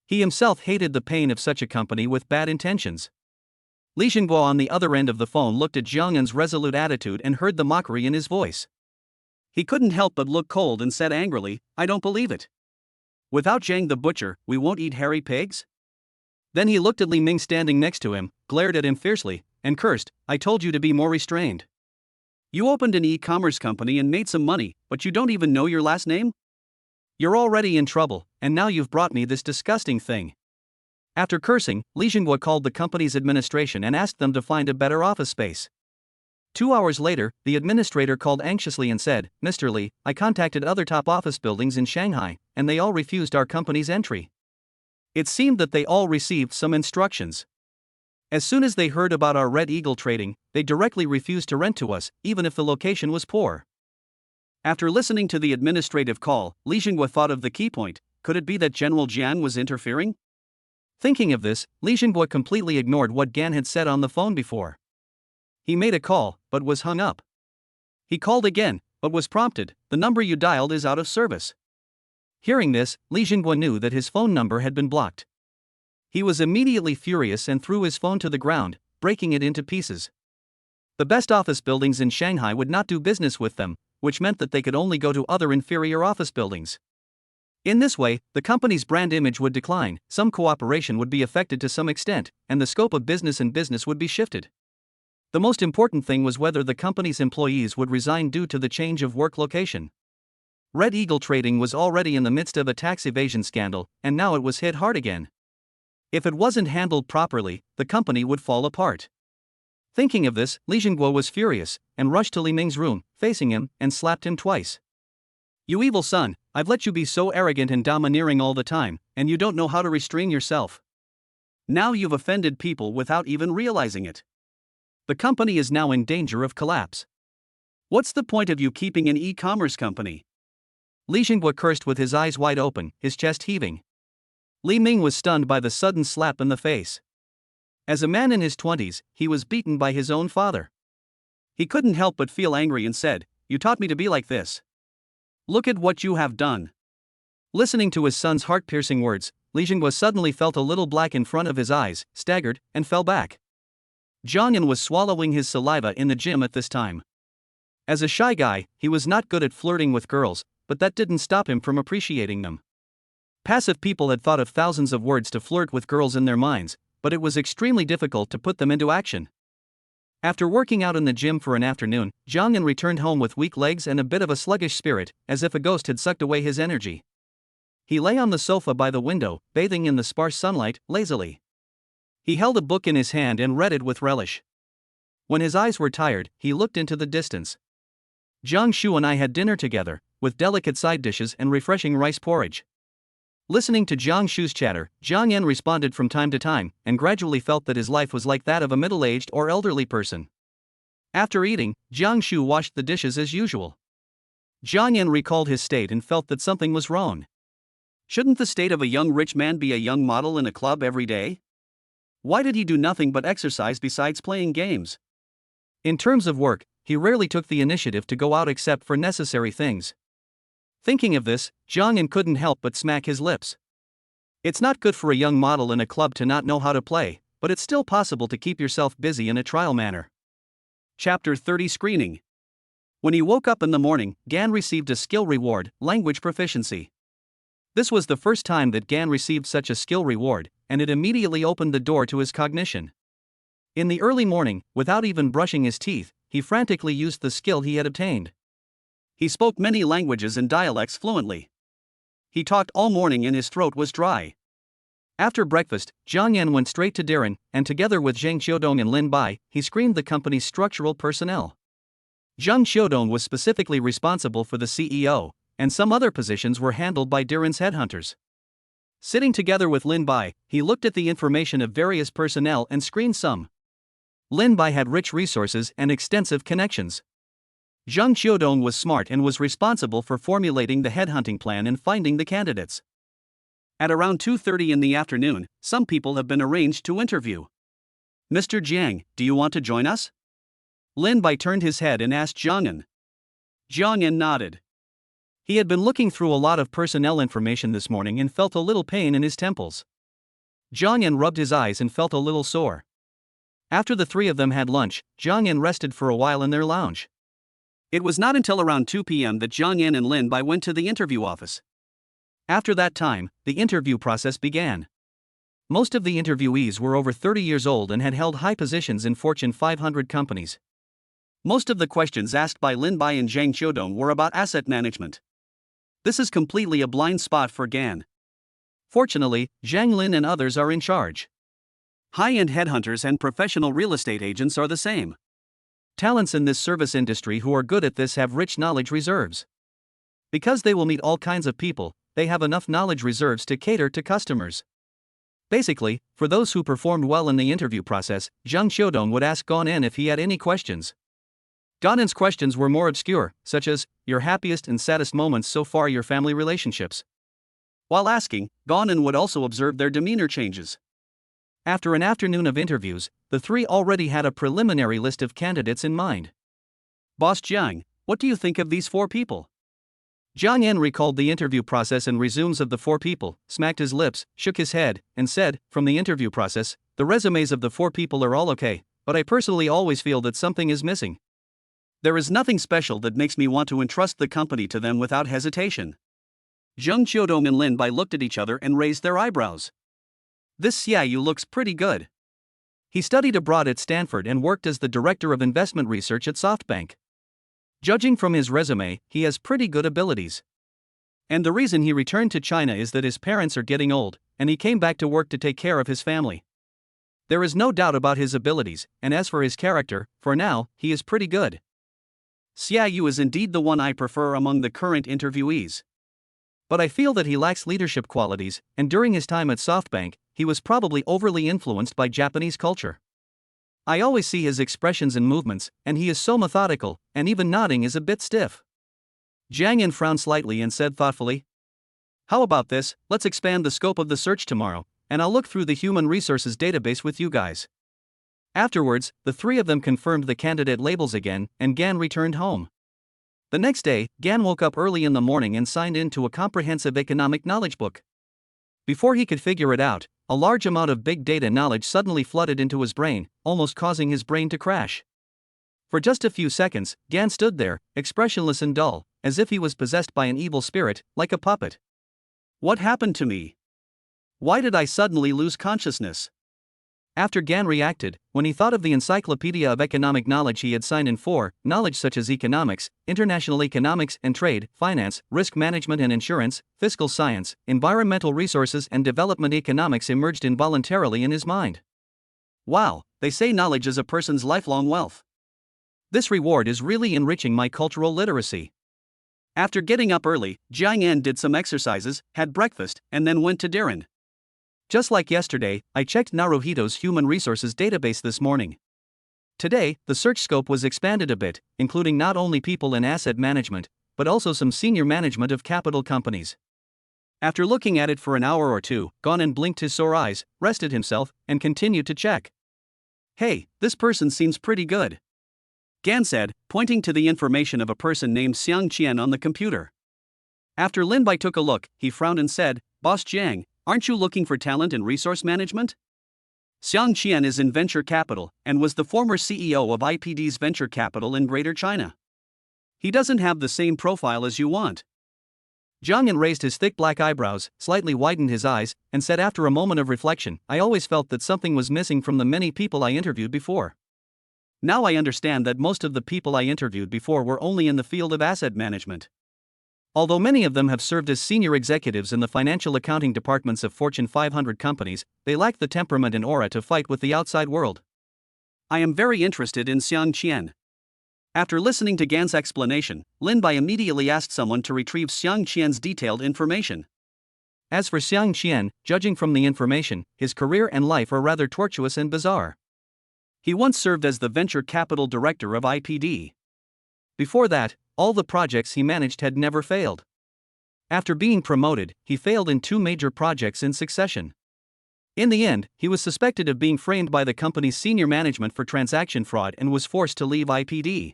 Speaker 1: He himself hated the pain of such a company with bad intentions. Li Jinghua on the other end of the phone looked at Jiang's resolute attitude and heard the mockery in his voice. He couldn't help but look cold and said angrily, "I don't believe it. Without Jiang the butcher, we won't eat hairy pigs?" Then he looked at Li Ming standing next to him, glared at him fiercely, and cursed, "I told you to be more restrained. You opened an e-commerce company and made some money, but you don't even know your last name? You're already in trouble, and now you've brought me this disgusting thing." After cursing, Li Jinghua called the company's administration and asked them to find a better office space. 2 hours later, the administrator called anxiously and said, "Mr. Li, I contacted other top office buildings in Shanghai, and they all refused our company's entry. It seemed that they all received some instructions. As soon as they heard about our Red Eagle Trading, they directly refused to rent to us, even if the location was poor." After listening to the administrative call, Li Jinghua thought of the key point: could it be that General Jiang was interfering? Thinking of this, Li Jinghua completely ignored what Gan had said on the phone before. He made a call, but was hung up. He called again, but was prompted, "The number you dialed is out of service." Hearing this, Li Jinghua knew that his phone number had been blocked. He was immediately furious and threw his phone to the ground, breaking it into pieces. The best office buildings in Shanghai would not do business with them, which meant that they could only go to other inferior office buildings. In this way, the company's brand image would decline, some cooperation would be affected to some extent, and the scope of business would be shifted. The most important thing was whether the company's employees would resign due to the change of work location. Red Eagle Trading was already in the midst of a tax evasion scandal, and now it was hit hard again. If it wasn't handled properly, the company would fall apart. Thinking of this, Li Jinghua was furious, and rushed to Li Ming's room, facing him, and slapped him twice. "You evil son, I've let you be so arrogant and domineering all the time, and you don't know how to restrain yourself. Now you've offended people without even realizing it. The company is now in danger of collapse. What's the point of you keeping an e-commerce company?" Li Jinghua cursed with his eyes wide open, his chest heaving. Li Ming was stunned by the sudden slap in the face. As a man in his 20s, he was beaten by his own father. He couldn't help but feel angry and said, "You taught me to be like this. Look at what you have done." Listening to his son's heart-piercing words, Li Jinghua suddenly felt a little black in front of his eyes, staggered, and fell back. Jiang was swallowing his saliva in the gym at this time. As a shy guy, he was not good at flirting with girls, but that didn't stop him from appreciating them. Passive people had thought of thousands of words to flirt with girls in their minds, but it was extremely difficult to put them into action. After working out in the gym for an afternoon, Jiang returned home with weak legs and a bit of a sluggish spirit, as if a ghost had sucked away his energy. He lay on the sofa by the window, bathing in the sparse sunlight, lazily. He held a book in his hand and read it with relish. When his eyes were tired, he looked into the distance. Jiang Shu and I had dinner together, with delicate side dishes and refreshing rice porridge. Listening to Jiang Shu's chatter, Jiang Yan responded from time to time, and gradually felt that his life was like that of a middle-aged or elderly person. After eating, Jiang Shu washed the dishes as usual. Jiang Yan recalled his state and felt that something was wrong. Shouldn't the state of a young rich man be a young model in a club every day? Why did he do nothing but exercise besides playing games? In terms of work, he rarely took the initiative to go out except for necessary things. Thinking of this, Jiang Yan couldn't help but smack his lips. It's not good for a young model in a club to not know how to play, but it's still possible to keep yourself busy in a trial manner. Chapter 30 Screening. When he woke up in the morning, Gan received a skill reward, language proficiency. This was the first time that Gan received such a skill reward, and it immediately opened the door to his cognition. In the early morning, without even brushing his teeth, he frantically used the skill he had obtained. He spoke many languages and dialects fluently. He talked all morning and his throat was dry. After breakfast, Jiang Yan went straight to Darren, and together with Zhang Xiudong and Lin Bai, he screened the company's structural personnel. Zhang Xiudong was specifically responsible for the CEO, and some other positions were handled by Darren's headhunters. Sitting together with Lin Bai, he looked at the information of various personnel and screened some. Lin Bai had rich resources and extensive connections. Zhang Xiudong was smart and was responsible for formulating the headhunting plan and finding the candidates. At around 2:30 in the afternoon, some people have been arranged to interview. Mr. Jiang, do you want to join us? Lin Bai turned his head and asked Jiang Yan. Jiang Yan nodded. He had been looking through a lot of personnel information this morning and felt a little pain in his temples. Jiang Yan rubbed his eyes and felt a little sore. After the three of them had lunch, Jiang Yan rested for a while in their lounge. It was not until around 2 p.m. that Jiang Yan and Lin Bai went to the interview office. After that time, the interview process began. Most of the interviewees were over 30 years old and had held high positions in Fortune 500 companies. Most of the questions asked by Lin Bai and Zhang Xiudong were about asset management. This is completely a blind spot for Gan. Fortunately, Zhang Lin and others are in charge. High-end headhunters and professional real estate agents are the same. Talents in this service industry who are good at this have rich knowledge reserves. Because they will meet all kinds of people, they have enough knowledge reserves to cater to customers. Basically, for those who performed well in the interview process, Zhang Xiudong would ask Gan En if he had any questions. Gan En's questions were more obscure, such as, your happiest and saddest moments so far, your family relationships. While asking, Gan En would also observe their demeanor changes. After an afternoon of interviews, the three already had a preliminary list of candidates in mind. Boss Jiang, what do you think of these 4 people? Jiang Yan recalled the interview process and resumes of the 4 people, smacked his lips, shook his head, and said, from the interview process, the resumes of the 4 people are all okay, but I personally always feel that something is missing. There is nothing special that makes me want to entrust the company to them without hesitation. Zhang Xiudong and Lin Bai looked at each other and raised their eyebrows. This Xiaoyu looks pretty good. He studied abroad at Stanford and worked as the director of investment research at SoftBank. Judging from his resume, he has pretty good abilities. And the reason he returned to China is that his parents are getting old, and he came back to work to take care of his family. There is no doubt about his abilities, and as for his character, for now, he is pretty good. Xiaoyu is indeed the one I prefer among the current interviewees. But I feel that he lacks leadership qualities, and during his time at SoftBank, he was probably overly influenced by Japanese culture. I always see his expressions and movements, and he is so methodical, and even nodding is a bit stiff. Jiang Yan frowned slightly and said thoughtfully, how about this, let's expand the scope of the search tomorrow, and I'll look through the human resources database with you guys. Afterwards, the 3 of them confirmed the candidate labels again, and Gan returned home. The next day, Gan woke up early in the morning and signed in to a comprehensive economic knowledge book. Before he could figure it out, a large amount of big data knowledge suddenly flooded into his brain, almost causing his brain to crash. For just a few seconds, Gan stood there, expressionless and dull, as if he was possessed by an evil spirit, like a puppet. What happened to me? Why did I suddenly lose consciousness? After Gan reacted, when he thought of the encyclopedia of economic knowledge he had signed in for, knowledge such as economics, international economics and trade, finance, risk management and insurance, fiscal science, environmental resources and development economics emerged involuntarily in his mind. Wow, they say knowledge is a person's lifelong wealth. This reward is really enriching my cultural literacy. After getting up early, Jiang Yan did some exercises, had breakfast, and then went to Diran. Just like yesterday, I checked Naruhito's human resources database this morning. Today, the search scope was expanded a bit, including not only people in asset management, but also some senior management of capital companies. After looking at it for an hour or two, Ganen blinked his sore eyes, rested himself, and continued to check. Hey, this person seems pretty good, Gan said, pointing to the information of a person named Xiang Qian on the computer. After Lin Bai took a look, he frowned and said, Boss Jiang, aren't you looking for talent in resource management? Xiang Qian is in venture capital, and was the former CEO of IPD's venture capital in Greater China. He doesn't have the same profile as you want. Jiang Yan raised his thick black eyebrows, slightly widened his eyes, and said after a moment of reflection, I always felt that something was missing from the many people I interviewed before. Now I understand that most of the people I interviewed before were only in the field of asset management. Although many of them have served as senior executives in the financial accounting departments of Fortune 500 companies, they lack the temperament and aura to fight with the outside world. I am very interested in Xiang Qian. After listening to Gan's explanation, Lin Bai immediately asked someone to retrieve Xiang Qian's detailed information. As for Xiang Qian, judging from the information, his career and life are rather tortuous and bizarre. He once served as the venture capital director of IPD. Before that, all the projects he managed had never failed. After being promoted, he failed in 2 major projects in succession. In the end, he was suspected of being framed by the company's senior management for transaction fraud and was forced to leave IPD.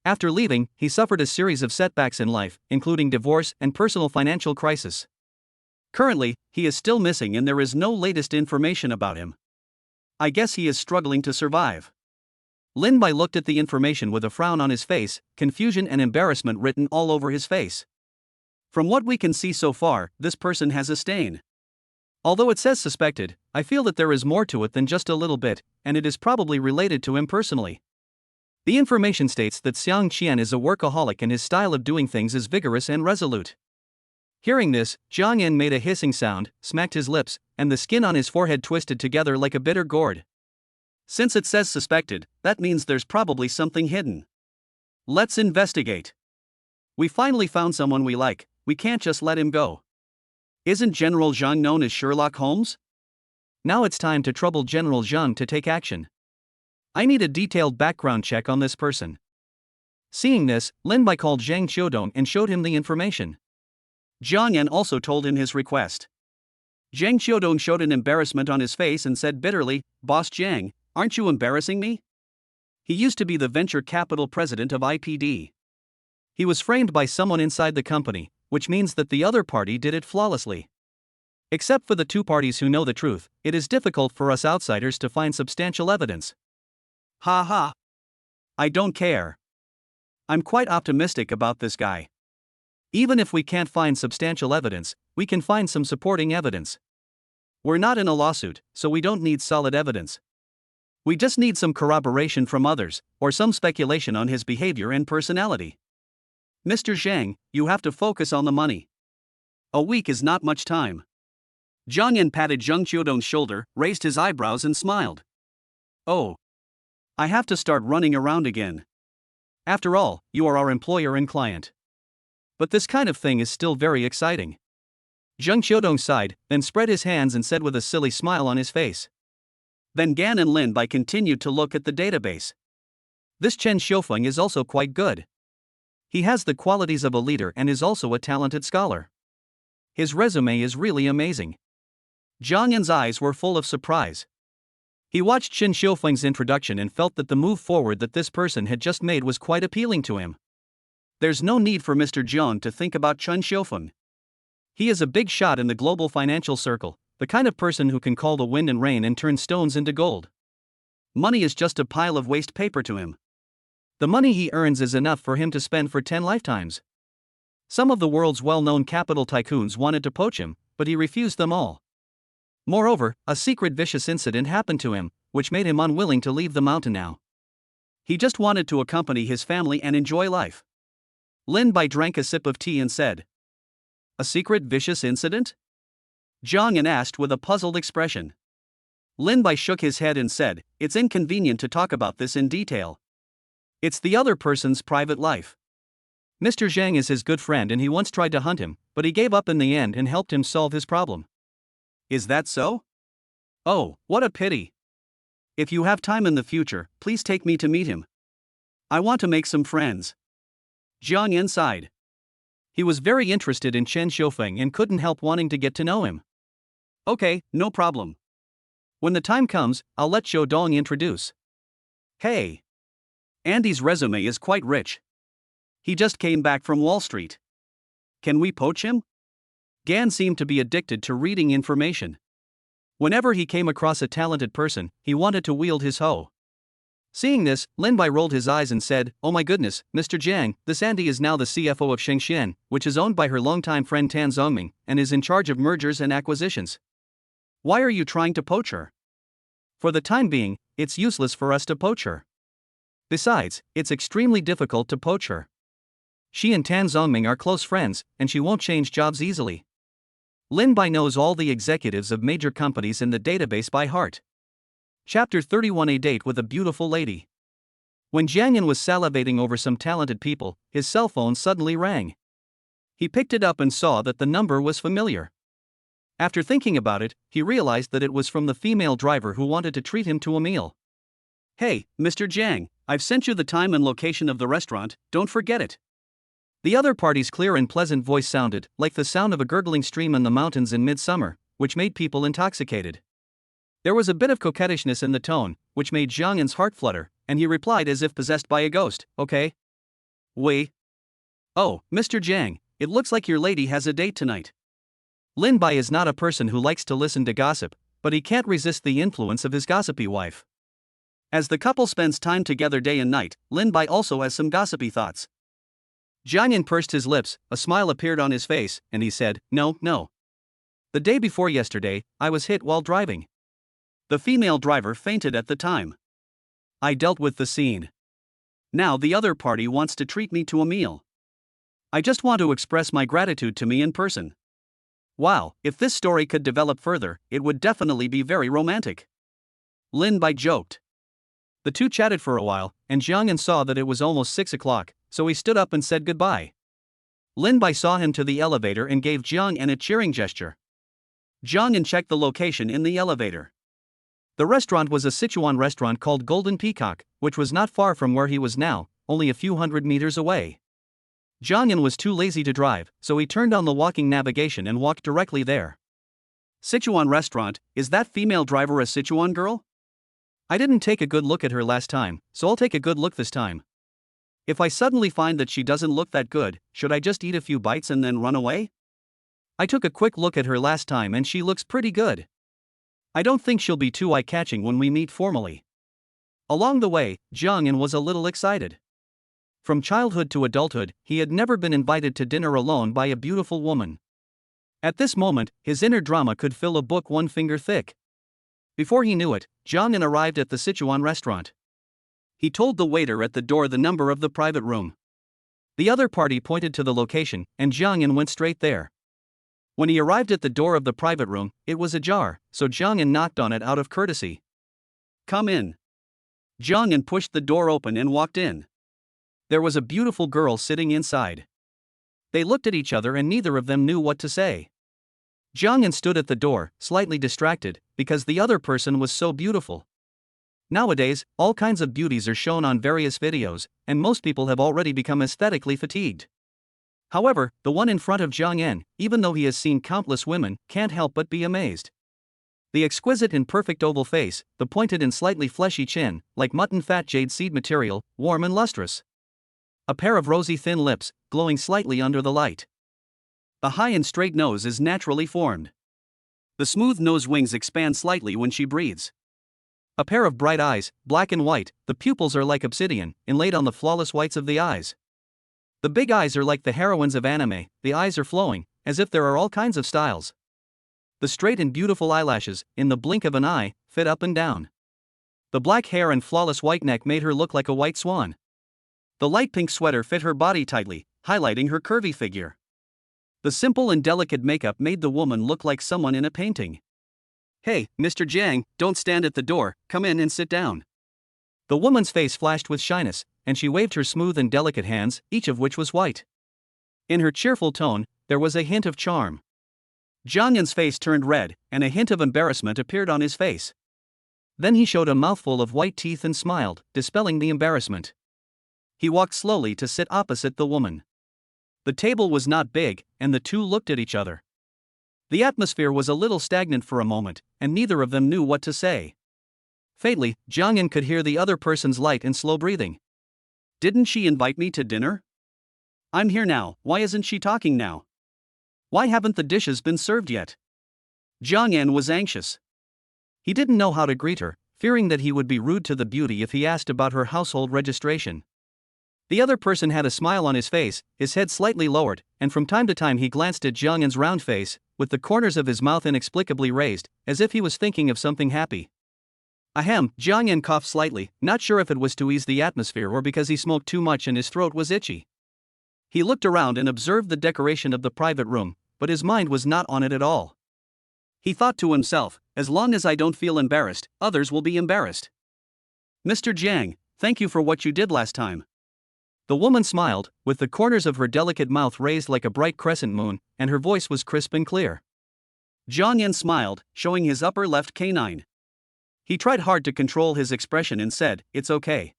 Speaker 1: After leaving, he suffered a series of setbacks in life, including divorce and personal financial crisis. Currently, he is still missing and there is no latest information about him. I guess he is struggling to survive. Lin Bai looked at the information with a frown on his face, confusion and embarrassment written all over his face. From what we can see so far, this person has a stain. Although it says suspected, I feel that there is more to it than just a little bit, and it is probably related to him personally. The information states that Xiang Qian is a workaholic and his style of doing things is vigorous and resolute. Hearing this, Jiang Yan made a hissing sound, smacked his lips, and the skin on his forehead twisted together like a bitter gourd. Since it says suspected, that means there's probably something hidden. Let's investigate. We finally found someone we like, we can't just let him go. Isn't General Zhang known as Sherlock Holmes? Now it's time to trouble General Zhang to take action. I need a detailed background check on this person. Seeing this, Lin Bai called Zhang Xiudong and showed him the information. Jiang Yan also told him his request. Zhang Xiudong showed an embarrassment on his face and said bitterly, Boss Jiang, aren't you embarrassing me? He used to be the venture capital president of IPD. He was framed by someone inside the company, which means that the other party did it flawlessly. Except for the 2 parties who know the truth, it is difficult for us outsiders to find substantial evidence. Ha ha. I don't care. I'm quite optimistic about this guy. Even if we can't find substantial evidence, we can find some supporting evidence. We're not in a lawsuit, so we don't need solid evidence. We just need some corroboration from others, or some speculation on his behavior and personality. Mr. Zhang, you have to focus on the money. A week is not much time. Jiang Yan patted Zhang Xiudong's shoulder, raised his eyebrows and smiled. Oh. I have to start running around again. After all, you are our employer and client. But this kind of thing is still very exciting. Zhang Xiudong sighed, then spread his hands and said with a silly smile on his face. Then Gan and Lin Bai continued to look at the database. This Chen Xiufeng is also quite good. He has the qualities of a leader and is also a talented scholar. His resume is really amazing. Jiang Yan's eyes were full of surprise. He watched Chen Xiufeng's introduction and felt that the move forward that this person had just made was quite appealing to him. There's no need for Mr. Jiang to think about Chen Xiufeng. He is a big shot in the global financial circle, the kind of person who can call the wind and rain and turn stones into gold. Money is just a pile of waste paper to him. The money he earns is enough for him to spend for 10 lifetimes. Some of the world's well-known capital tycoons wanted to poach him, but he refused them all. Moreover, a secret vicious incident happened to him, which made him unwilling to leave the mountain now. He just wanted to accompany his family and enjoy life. Lin Bai drank a sip of tea and said, "A secret vicious incident?" Jiang Yan asked with a puzzled expression. Lin Bai shook his head and said, "It's inconvenient to talk about this in detail. It's the other person's private life. Mr. Zhang is his good friend and he once tried to hunt him, but he gave up in the end and helped him solve his problem." "Is that so? Oh, what a pity. If you have time in the future, please take me to meet him. I want to make some friends." Jiang Yan sighed. He was very interested in Chen Xiufeng and couldn't help wanting to get to know him. "Okay, no problem. When the time comes, I'll let Zhou Dong introduce." "Hey. Andy's resume is quite rich. He just came back from Wall Street. Can we poach him?" Gan seemed to be addicted to reading information. Whenever he came across a talented person, he wanted to wield his hoe. Seeing this, Lin Bai rolled his eyes and said, "Oh my goodness, Mr. Jiang, this Andy is now the CFO of Shengxian, which is owned by her longtime friend Tan Zongming, and is in charge of mergers and acquisitions. Why are you trying to poach her? For the time being, it's useless for us to poach her. Besides, it's extremely difficult to poach her. She and Tan Zongming are close friends, and she won't change jobs easily." Lin Bai knows all the executives of major companies in the database by heart. Chapter 31: A date with a beautiful lady. When Jiang Yan was salivating over some talented people, his cell phone suddenly rang. He picked it up and saw that the number was familiar. After thinking about it, he realized that it was from the female driver who wanted to treat him to a meal. "Hey, Mr. Jiang, I've sent you the time and location of the restaurant, don't forget it." The other party's clear and pleasant voice sounded like the sound of a gurgling stream in the mountains in midsummer, which made people intoxicated. There was a bit of coquettishness in the tone, which made Jiang Yan's heart flutter, and he replied as if possessed by a ghost, "Okay. Wei." "Oh, Mr. Jiang, it looks like your lady has a date tonight." Lin Bai is not a person who likes to listen to gossip, but he can't resist the influence of his gossipy wife. As the couple spends time together day and night, Lin Bai also has some gossipy thoughts. Jiang Yan pursed his lips, a smile appeared on his face, and he said, No. The day before yesterday, I was hit while driving. The female driver fainted at the time. I dealt with the scene. Now the other party wants to treat me to a meal. I just want to express my gratitude to me in person. Wow, if this story could develop further, it would definitely be very romantic." Lin Bai joked. The two chatted for a while, and Jiang Yan saw that it was almost 6 o'clock, so he stood up and said goodbye. Lin Bai saw him to the elevator and gave Jiang Yan a cheering gesture. Jiang Yan checked the location in the elevator. The restaurant was a Sichuan restaurant called Golden Peacock, which was not far from where he was now, only a few hundred meters away. Jiang Yan was too lazy to drive, so he turned on the walking navigation and walked directly there. "Sichuan restaurant, is that female driver a Sichuan girl? I didn't take a good look at her last time, so I'll take a good look this time. If I suddenly find that she doesn't look that good, should I just eat a few bites and then run away? I took a quick look at her last time and she looks pretty good. I don't think she'll be too eye-catching when we meet formally." Along the way, Jiang Yan was a little excited. From childhood to adulthood, he had never been invited to dinner alone by a beautiful woman. At this moment, his inner drama could fill a book 1 finger thick. Before he knew it, Jiang Yan arrived at the Sichuan restaurant. He told the waiter at the door the number of the private room. The other party pointed to the location, and Jiang Yan went straight there. When he arrived at the door of the private room, it was ajar, so Jiang Yan knocked on it out of courtesy. "Come in." Jiang Yan pushed the door open and walked in. There was a beautiful girl sitting inside. They looked at each other and neither of them knew what to say. Jiang Yan stood at the door, slightly distracted, because the other person was so beautiful. Nowadays, all kinds of beauties are shown on various videos, and most people have already become aesthetically fatigued. However, the one in front of Jiang Yan, even though he has seen countless women, can't help but be amazed. The exquisite and perfect oval face, the pointed and slightly fleshy chin, like mutton fat jade seed material, warm and lustrous. A pair of rosy thin lips, glowing slightly under the light. The high and straight nose is naturally formed. The smooth nose wings expand slightly when she breathes. A pair of bright eyes, black and white, the pupils are like obsidian, inlaid on the flawless whites of the eyes. The big eyes are like the heroines of anime, the eyes are flowing, as if there are all kinds of styles. The straight and beautiful eyelashes, in the blink of an eye, fit up and down. The black hair and flawless white neck made her look like a white swan. The light pink sweater fit her body tightly, highlighting her curvy figure. The simple and delicate makeup made the woman look like someone in a painting. "Hey, Mr. Jiang, don't stand at the door, come in and sit down." The woman's face flashed with shyness, and she waved her smooth and delicate hands, each of which was white. In her cheerful tone, there was a hint of charm. Jiang Yan's face turned red, and a hint of embarrassment appeared on his face. Then he showed a mouthful of white teeth and smiled, dispelling the embarrassment. He walked slowly to sit opposite the woman. The table was not big, and the two looked at each other. The atmosphere was a little stagnant for a moment, and neither of them knew what to say. Faintly, Jiang Yan could hear the other person's light and slow breathing. "Didn't she invite me to dinner? I'm here now, why isn't she talking now? Why haven't the dishes been served yet?" Jiang Yan was anxious. He didn't know how to greet her, fearing that he would be rude to the beauty if he asked about her household registration. The other person had a smile on his face, his head slightly lowered, and from time to time he glanced at Jiang Yan's round face, with the corners of his mouth inexplicably raised, as if he was thinking of something happy. Ahem, Jiang Yan coughed slightly, not sure if it was to ease the atmosphere or because he smoked too much and his throat was itchy. He looked around and observed the decoration of the private room, but his mind was not on it at all. He thought to himself, as long as I don't feel embarrassed, others will be embarrassed. "Mr. Jiang, thank you for what you did last time." The woman smiled, with the corners of her delicate mouth raised like a bright crescent moon, and her voice was crisp and clear. Jiang Yan smiled, showing his upper left canine. He tried hard to control his expression and said, "It's okay.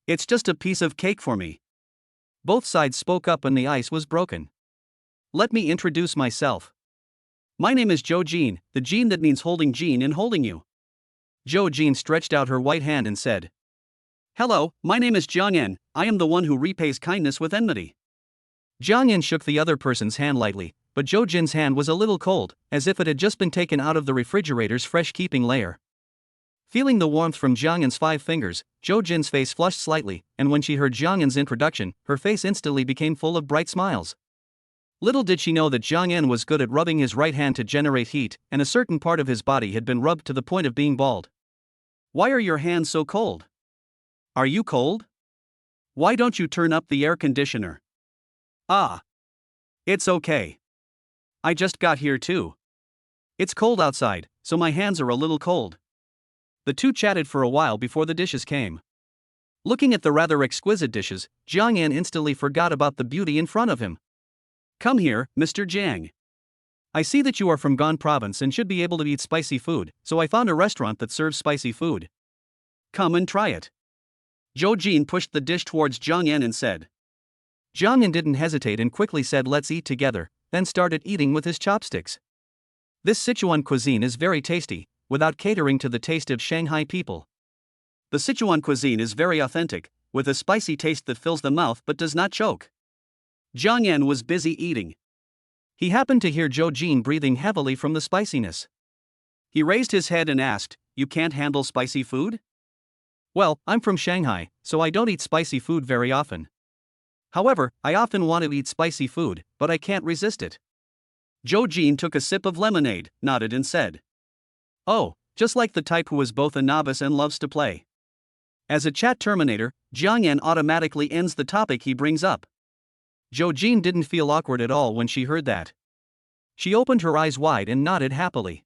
Speaker 1: It's just a piece of cake for me." Both sides spoke up and the ice was broken. "Let me introduce myself. My name is Zhou Jin, the Jin that means holding Jin in holding you." Zhou Jin stretched out her white hand and said, "Hello, my name is Jiang Yan, I am the one who repays kindness with enmity." Jiang Yan shook the other person's hand lightly, but Zhou Jin's hand was a little cold, as if it had just been taken out of the refrigerator's fresh-keeping layer. Feeling the warmth from Jiang Yan's 5 fingers, Zhou Jin's face flushed slightly, and when she heard Jiang Yan's introduction, her face instantly became full of bright smiles. Little did she know that Jiang Yan was good at rubbing his right hand to generate heat, and a certain part of his body had been rubbed to the point of being bald. "Why are your hands so cold? Are you cold? Why don't you turn up the air conditioner?" "Ah. It's okay. I just got here too. It's cold outside, so my hands are a little cold." The two chatted for a while before the dishes came. Looking at the rather exquisite dishes, Jiang Yan instantly forgot about the beauty in front of him. "Come here, Mr. Jiang. I see that you are from Gan province and should be able to eat spicy food, so I found a restaurant that serves spicy food. Come and try it." Zhou Jin pushed the dish towards Jiang Yan and said. Jiang Yan didn't hesitate and quickly said, "Let's eat together," then started eating with his chopsticks. This Sichuan cuisine is very tasty, without catering to the taste of Shanghai people. The Sichuan cuisine is very authentic, with a spicy taste that fills the mouth but does not choke. Jiang Yan was busy eating. He happened to hear Zhou Jin breathing heavily from the spiciness. He raised his head and asked, "You can't handle spicy food?" "Well, I'm from Shanghai, so I don't eat spicy food very often. However, I often want to eat spicy food, but I can't resist it." Zhou Jin took a sip of lemonade, nodded and said, "Oh, just like the type who is both a novice and loves to play." As a chat terminator, Jiang Yan automatically ends the topic he brings up. Zhou Jin didn't feel awkward at all when she heard that. She opened her eyes wide and nodded happily.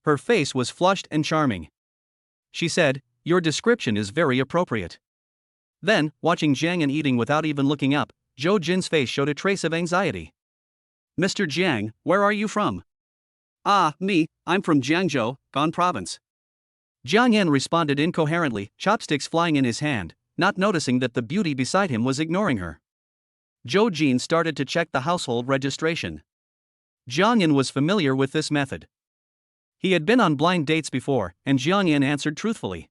Speaker 1: Her face was flushed and charming. She said, "Your description is very appropriate." Then, watching Jiang Yan eating without even looking up, Zhou Jin's face showed a trace of anxiety. "Mr. Jiang, where are you from?" "Ah, me, I'm from Jiangzhou, Gan province." Jiang Yan responded incoherently, chopsticks flying in his hand, not noticing that the beauty beside him was ignoring her. Zhou Jin started to check the household registration. Jiang Yan was familiar with this method. He had been on blind dates before, and Jiang Yan answered truthfully.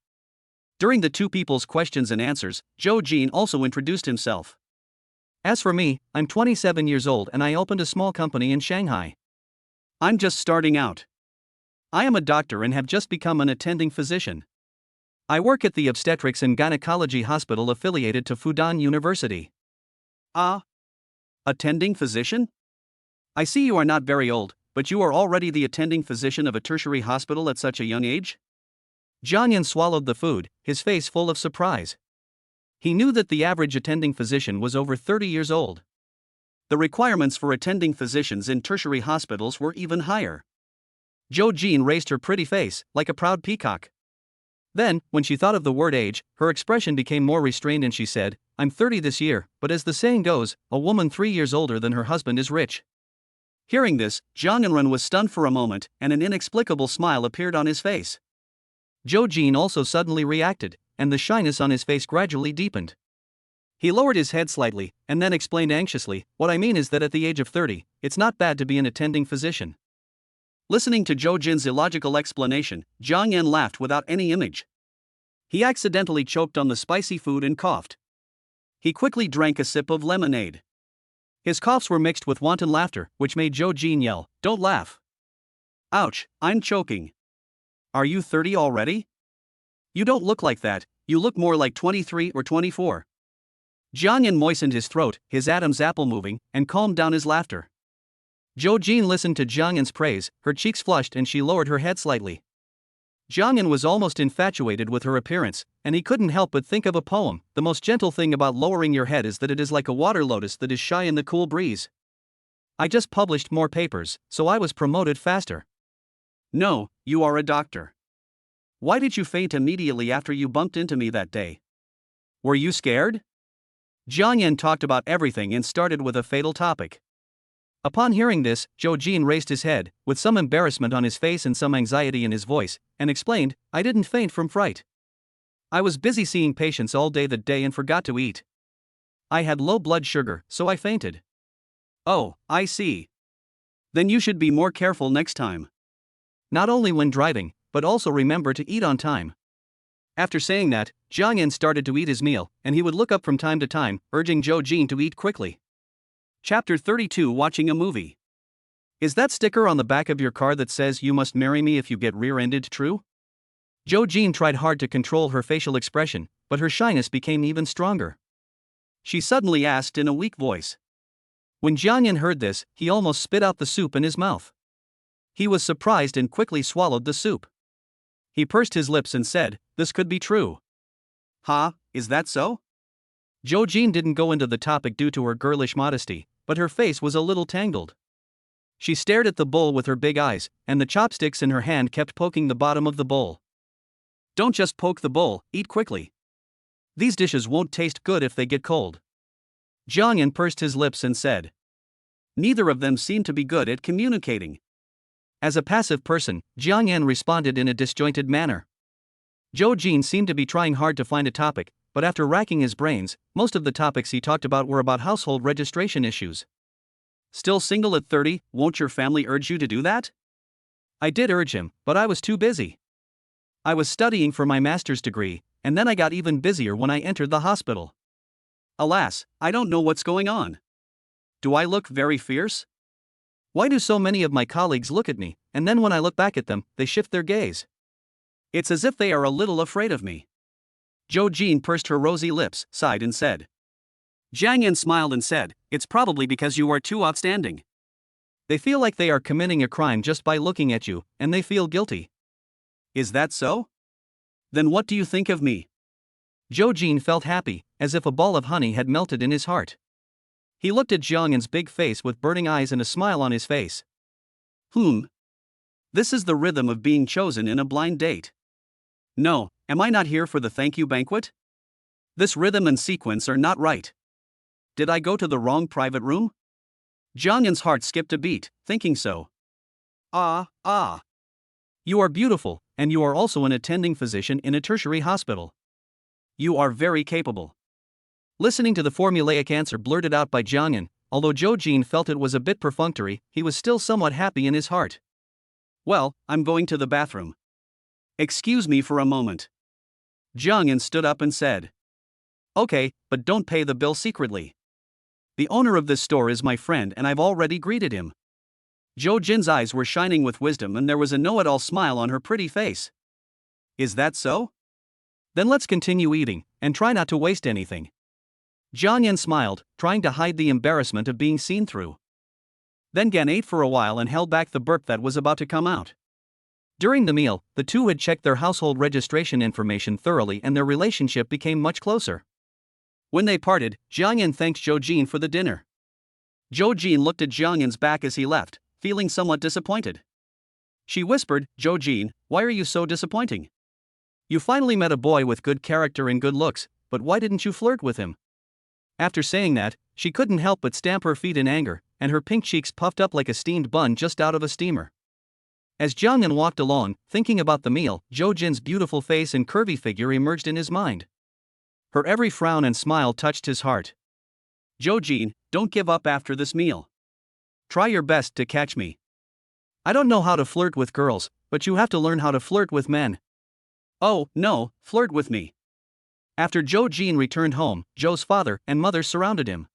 Speaker 1: During the two people's questions and answers, Zhou Jin also introduced himself. "As for me, I'm 27 years old and I opened a small company in Shanghai. I'm just starting out. I am a doctor and have just become an attending physician. I work at the obstetrics and gynecology hospital affiliated to Fudan University." "Ah, attending physician? I see you are not very old, But you are already the attending physician of a tertiary hospital at such a young age? Jiang Yan swallowed the food, his face full of surprise. He knew that the average attending physician was over 30 years old. The requirements for attending physicians in tertiary hospitals were even higher. Zhou Jin raised her pretty face, like a proud peacock. Then, when she thought of the word age, her expression became more restrained and she said, I'm 30 this year, but as the saying goes, a woman 3 years older than her husband is rich. Hearing this, Zhang Yanren was stunned for a moment, and an inexplicable smile appeared on his face. Zhou Jin also suddenly reacted, and the shyness on his face gradually deepened. He lowered his head slightly, and then explained anxiously, what I mean is that at the age of 30, it's not bad to be an attending physician. Listening to Zhou Jin's illogical explanation, Jiang Yan laughed without any image. He accidentally choked on the spicy food and coughed. He quickly drank a sip of lemonade. His coughs were mixed with wanton laughter, which made Zhou Jin yell, Don't laugh. Ouch, I'm choking. Are you 30 already? You don't look like that, you look more like 23 or 24. Jiang Yan moistened his throat, his Adam's apple moving, and calmed down his laughter. Zhou Jin listened to Jiang Yan's praise, her cheeks flushed and she lowered her head slightly. Jiang Yan was almost infatuated with her appearance, and he couldn't help but think of a poem. The most gentle thing about lowering your head is that it is like a water lotus that is shy in the cool breeze. I just published more papers, so I was promoted faster. No, you are a doctor. Why did you faint immediately after you bumped into me that day? Were you scared? Jiang Yan talked about everything and started with a fatal topic. Upon hearing this, Zhou Jin raised his head, with some embarrassment on his face and some anxiety in his voice, and explained, I didn't faint from fright. I was busy seeing patients all day that day and forgot to eat. I had low blood sugar, so I fainted. Oh, I see. Then you should be more careful next time. Not only when driving, but also remember to eat on time. After saying that, Jiang Yan started to eat his meal, and he would look up from time to time, urging Zhou Jin to eat quickly. Chapter 32 Watching a Movie. Is that sticker on the back of your car that says you must marry me if you get rear-ended true? Zhou Jin tried hard to control her facial expression, but her shyness became even stronger. She suddenly asked in a weak voice. When Jiang Yan heard this, he almost spit out the soup in his mouth. He was surprised and quickly swallowed the soup. He pursed his lips and said, This could be true. Ha, is that so? Zhou Jin didn't go into the topic due to her girlish modesty, but her face was a little tangled. She stared at the bowl with her big eyes, and the chopsticks in her hand kept poking the bottom of the bowl. Don't just poke the bowl, eat quickly. These dishes won't taste good if they get cold. Jiang Yan pursed his lips and said. Neither of them seemed to be good at communicating. As a passive person, Jiang Yan responded in a disjointed manner. Zhou Jin seemed to be trying hard to find a topic, but after racking his brains, most of the topics he talked about were about household registration issues. Still single at 30, won't your family urge you to do that? I did urge him, but I was too busy. I was studying for my master's degree, and then I got even busier when I entered the hospital. Alas, I don't know what's going on. Do I look very fierce? Why do so many of my colleagues look at me, and then when I look back at them, they shift their gaze? It's as if they are a little afraid of me. Zhou Jin pursed her rosy lips, sighed and said. Jiang Yan smiled and said, It's probably because you are too outstanding. They feel like they are committing a crime just by looking at you, and they feel guilty. Is that so? Then what do you think of me? Zhou Jin felt happy, as if a ball of honey had melted in his heart. He looked at Jiang Yan's big face with burning eyes and a smile on his face. This is the rhythm of being chosen in a blind date. No, am I not here for the thank you banquet? This rhythm and sequence are not right. Did I go to the wrong private room? Jiang Yan's heart skipped a beat, thinking so. You are beautiful, and you are also an attending physician in a tertiary hospital. You are very capable. Listening to the formulaic answer blurted out by Jiang Yan, although Zhou Jin felt it was a bit perfunctory, he was still somewhat happy in his heart. Well, I'm going to the bathroom. Excuse me for a moment. Jiang Yan stood up and said. Okay, but don't pay the bill secretly. The owner of this store is my friend and I've already greeted him. Zhou Jin's eyes were shining with wisdom and there was a know-it-all smile on her pretty face. Is that so? Then let's continue eating, and try not to waste anything. Jiang Yan smiled, trying to hide the embarrassment of being seen through. Then Gan ate for a while and held back the burp that was about to come out. During the meal, the two had checked their household registration information thoroughly and their relationship became much closer. When they parted, Jiang Yan thanked Zhou Jin for the dinner. Zhou Jin looked at Jiang Yan's back as he left, feeling somewhat disappointed. She whispered, "Zhou Jin, why are you so disappointing? You finally met a boy with good character and good looks, but why didn't you flirt with him?" After saying that, she couldn't help but stamp her feet in anger, and her pink cheeks puffed up like a steamed bun just out of a steamer. As Jiang Yan walked along, thinking about the meal, Zhou Jin's beautiful face and curvy figure emerged in his mind. Her every frown and smile touched his heart. "Zhou Jin, don't give up after this meal. Try your best to catch me. I don't know how to flirt with girls, but you have to learn how to flirt with men." "Oh, no, flirt with me." After Zhou Jin returned home, Zhou's father and mother surrounded him.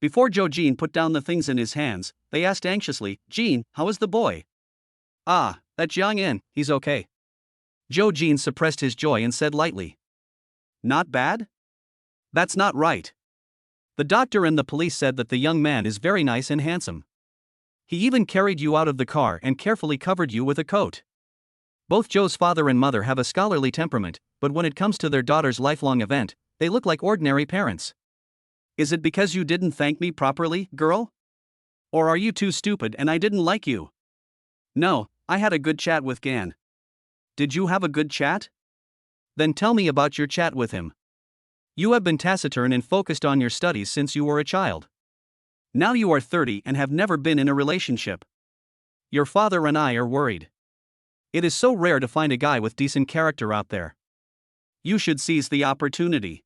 Speaker 1: Before Zhou Jin put down the things in his hands, they asked anxiously, "Jin, how is the boy?" "Ah, that Jiang Yan, he's okay." Zhou Jin suppressed his joy and said lightly. "Not bad?" "That's not right. The doctor and the police said that the young man is very nice and handsome. He even carried you out of the car and carefully covered you with a coat." Both Zhou's father and mother have a scholarly temperament, but when it comes to their daughter's lifelong event, they look like ordinary parents. "Is it because you didn't thank me properly, girl? Or are you too stupid and I didn't like you?" "No, I had a good chat with Gan." "Did you have a good chat? Then tell me about your chat with him. You have been taciturn and focused on your studies since you were a child. Now you are 30 and have never been in a relationship. Your father and I are worried. It is so rare to find a guy with decent character out there. You should seize the opportunity."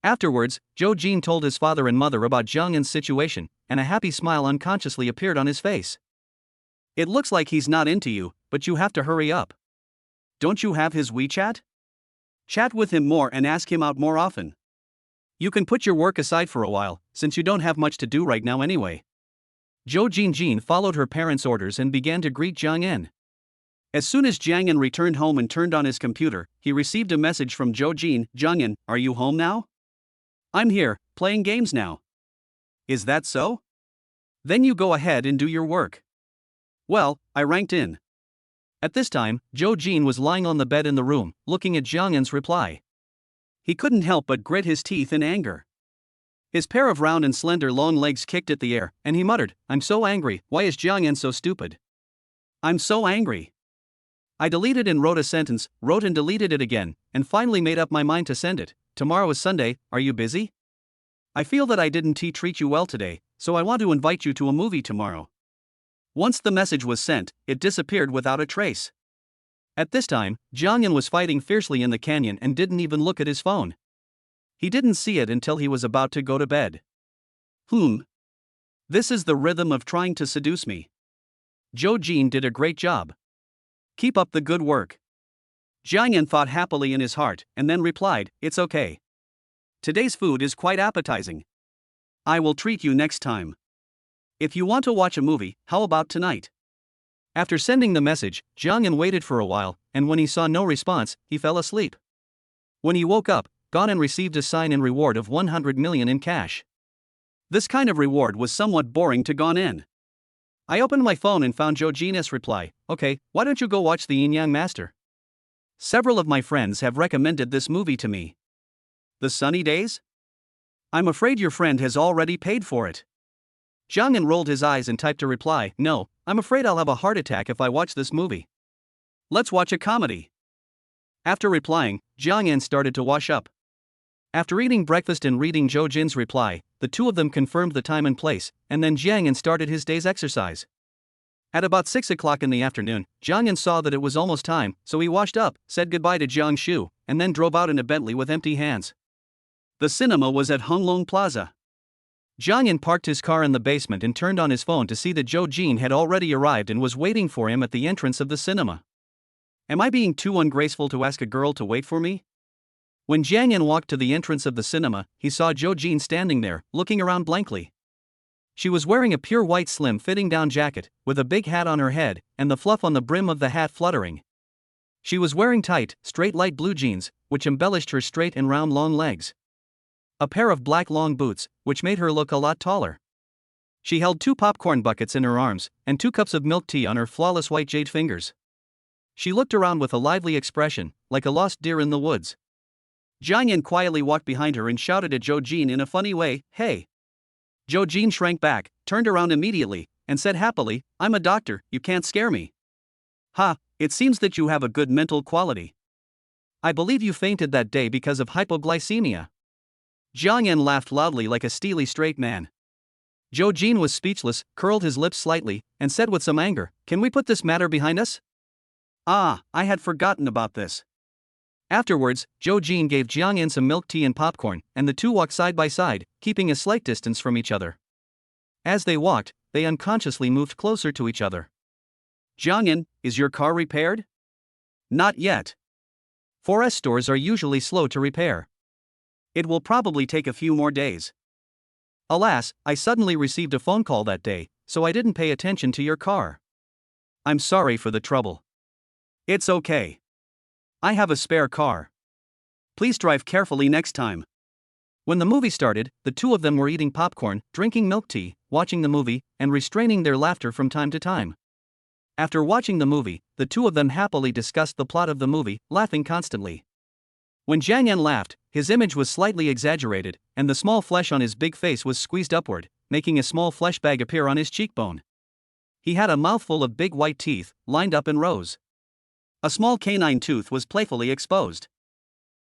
Speaker 1: Afterwards, Zhou Jin told his father and mother about Jiang Yan's situation, and a happy smile unconsciously appeared on his face. "It looks like he's not into you, but you have to hurry up. Don't you have his WeChat? Chat with him more and ask him out more often. You can put your work aside for a while, since you don't have much to do right now anyway." Zhou Jin followed her parents' orders and began to greet Jiang Yan. As soon as Jiang Yan returned home and turned on his computer, he received a message from Zhou Jin. "Jiang Yan, are you home now?" "I'm here, playing games now." "Is that so? Then you go ahead and do your work." "Well, I ranked in." At this time, Zhou Jin was lying on the bed in the room, looking at Jiang Yan's reply. He couldn't help but grit his teeth in anger. His pair of round and slender long legs kicked at the air, and he muttered, "I'm so angry, why is Jiang Yan so stupid? I'm so angry." I deleted and wrote a sentence, wrote and deleted it again, and finally made up my mind to send it. "Tomorrow is Sunday, are you busy? I feel that I didn't treat you well today, so I want to invite you to a movie tomorrow." Once the message was sent, it disappeared without a trace. At this time, Jiang Yan was fighting fiercely in the canyon and didn't even look at his phone. He didn't see it until he was about to go to bed. This is the rhythm of trying to seduce me. Zhou Jin did a great job. Keep up the good work. Jiang Yan thought happily in his heart, and then replied, "It's okay. Today's food is quite appetizing. I will treat you next time. If you want to watch a movie, how about tonight?" After sending the message, Jiang Yan waited for a while, and when he saw no response, he fell asleep. When he woke up, Gan and received a sign-in reward of 100 million in cash. This kind of reward was somewhat boring to Gan En. I opened my phone and found Zhou Jin's reply, "Okay, why don't you go watch The Yin Yang Master? Several of my friends have recommended this movie to me." "The Sunny Days? I'm afraid your friend has already paid for it." Jiang Yan rolled his eyes and typed a reply, "No, I'm afraid I'll have a heart attack if I watch this movie. Let's watch a comedy." After replying, Jiang Yan started to wash up. After eating breakfast and reading Zhou Jin's reply, the two of them confirmed the time and place, and then Jiang Yan started his day's exercise. At about 6 o'clock in the afternoon, Jiang Yan saw that it was almost time, so he washed up, said goodbye to Jiang Shu, and then drove out in a Bentley with empty hands. The cinema was at Honglong Plaza. Jiang Yan parked his car in the basement and turned on his phone to see that Zhou Jin had already arrived and was waiting for him at the entrance of the cinema. Am I being too ungraceful to ask a girl to wait for me? When Jiang Yan walked to the entrance of the cinema, he saw Zhou Jin standing there, looking around blankly. She was wearing a pure white slim-fitting down jacket, with a big hat on her head, and the fluff on the brim of the hat fluttering. She was wearing tight, straight light blue jeans, which embellished her straight and round long legs. A pair of black long boots, which made her look a lot taller. She held 2 popcorn buckets in her arms, and 2 cups of milk tea on her flawless white jade fingers. She looked around with a lively expression, like a lost deer in the woods. Jiang Yan quietly walked behind her and shouted at Zhou Jin in a funny way, "Hey!" Zhou Jin shrank back, turned around immediately, and said happily, "I'm a doctor, you can't scare me." "Ha, it seems that you have a good mental quality. I believe you fainted that day because of hypoglycemia." Jiang Yan laughed loudly like a steely straight man. Zhou Jin was speechless, curled his lips slightly, and said with some anger, "Can we put this matter behind us?" "Ah, I had forgotten about this." Afterwards, Zhou Jin gave Jiang Yan some milk tea and popcorn, and the two walked side by side, keeping a slight distance from each other. As they walked, they unconsciously moved closer to each other. "Jiang Yan, is your car repaired?" "Not yet. 4S stores are usually slow to repair. It will probably take a few more days. Alas, I suddenly received a phone call that day, so I didn't pay attention to your car. I'm sorry for the trouble." "It's okay. I have a spare car. Please drive carefully next time." When the movie started, the two of them were eating popcorn, drinking milk tea, watching the movie, and restraining their laughter from time to time. After watching the movie, the two of them happily discussed the plot of the movie, laughing constantly. When Jiang Yan laughed, his image was slightly exaggerated, and the small flesh on his big face was squeezed upward, making a small flesh bag appear on his cheekbone. He had a mouthful of big white teeth, lined up in rows. A small canine tooth was playfully exposed.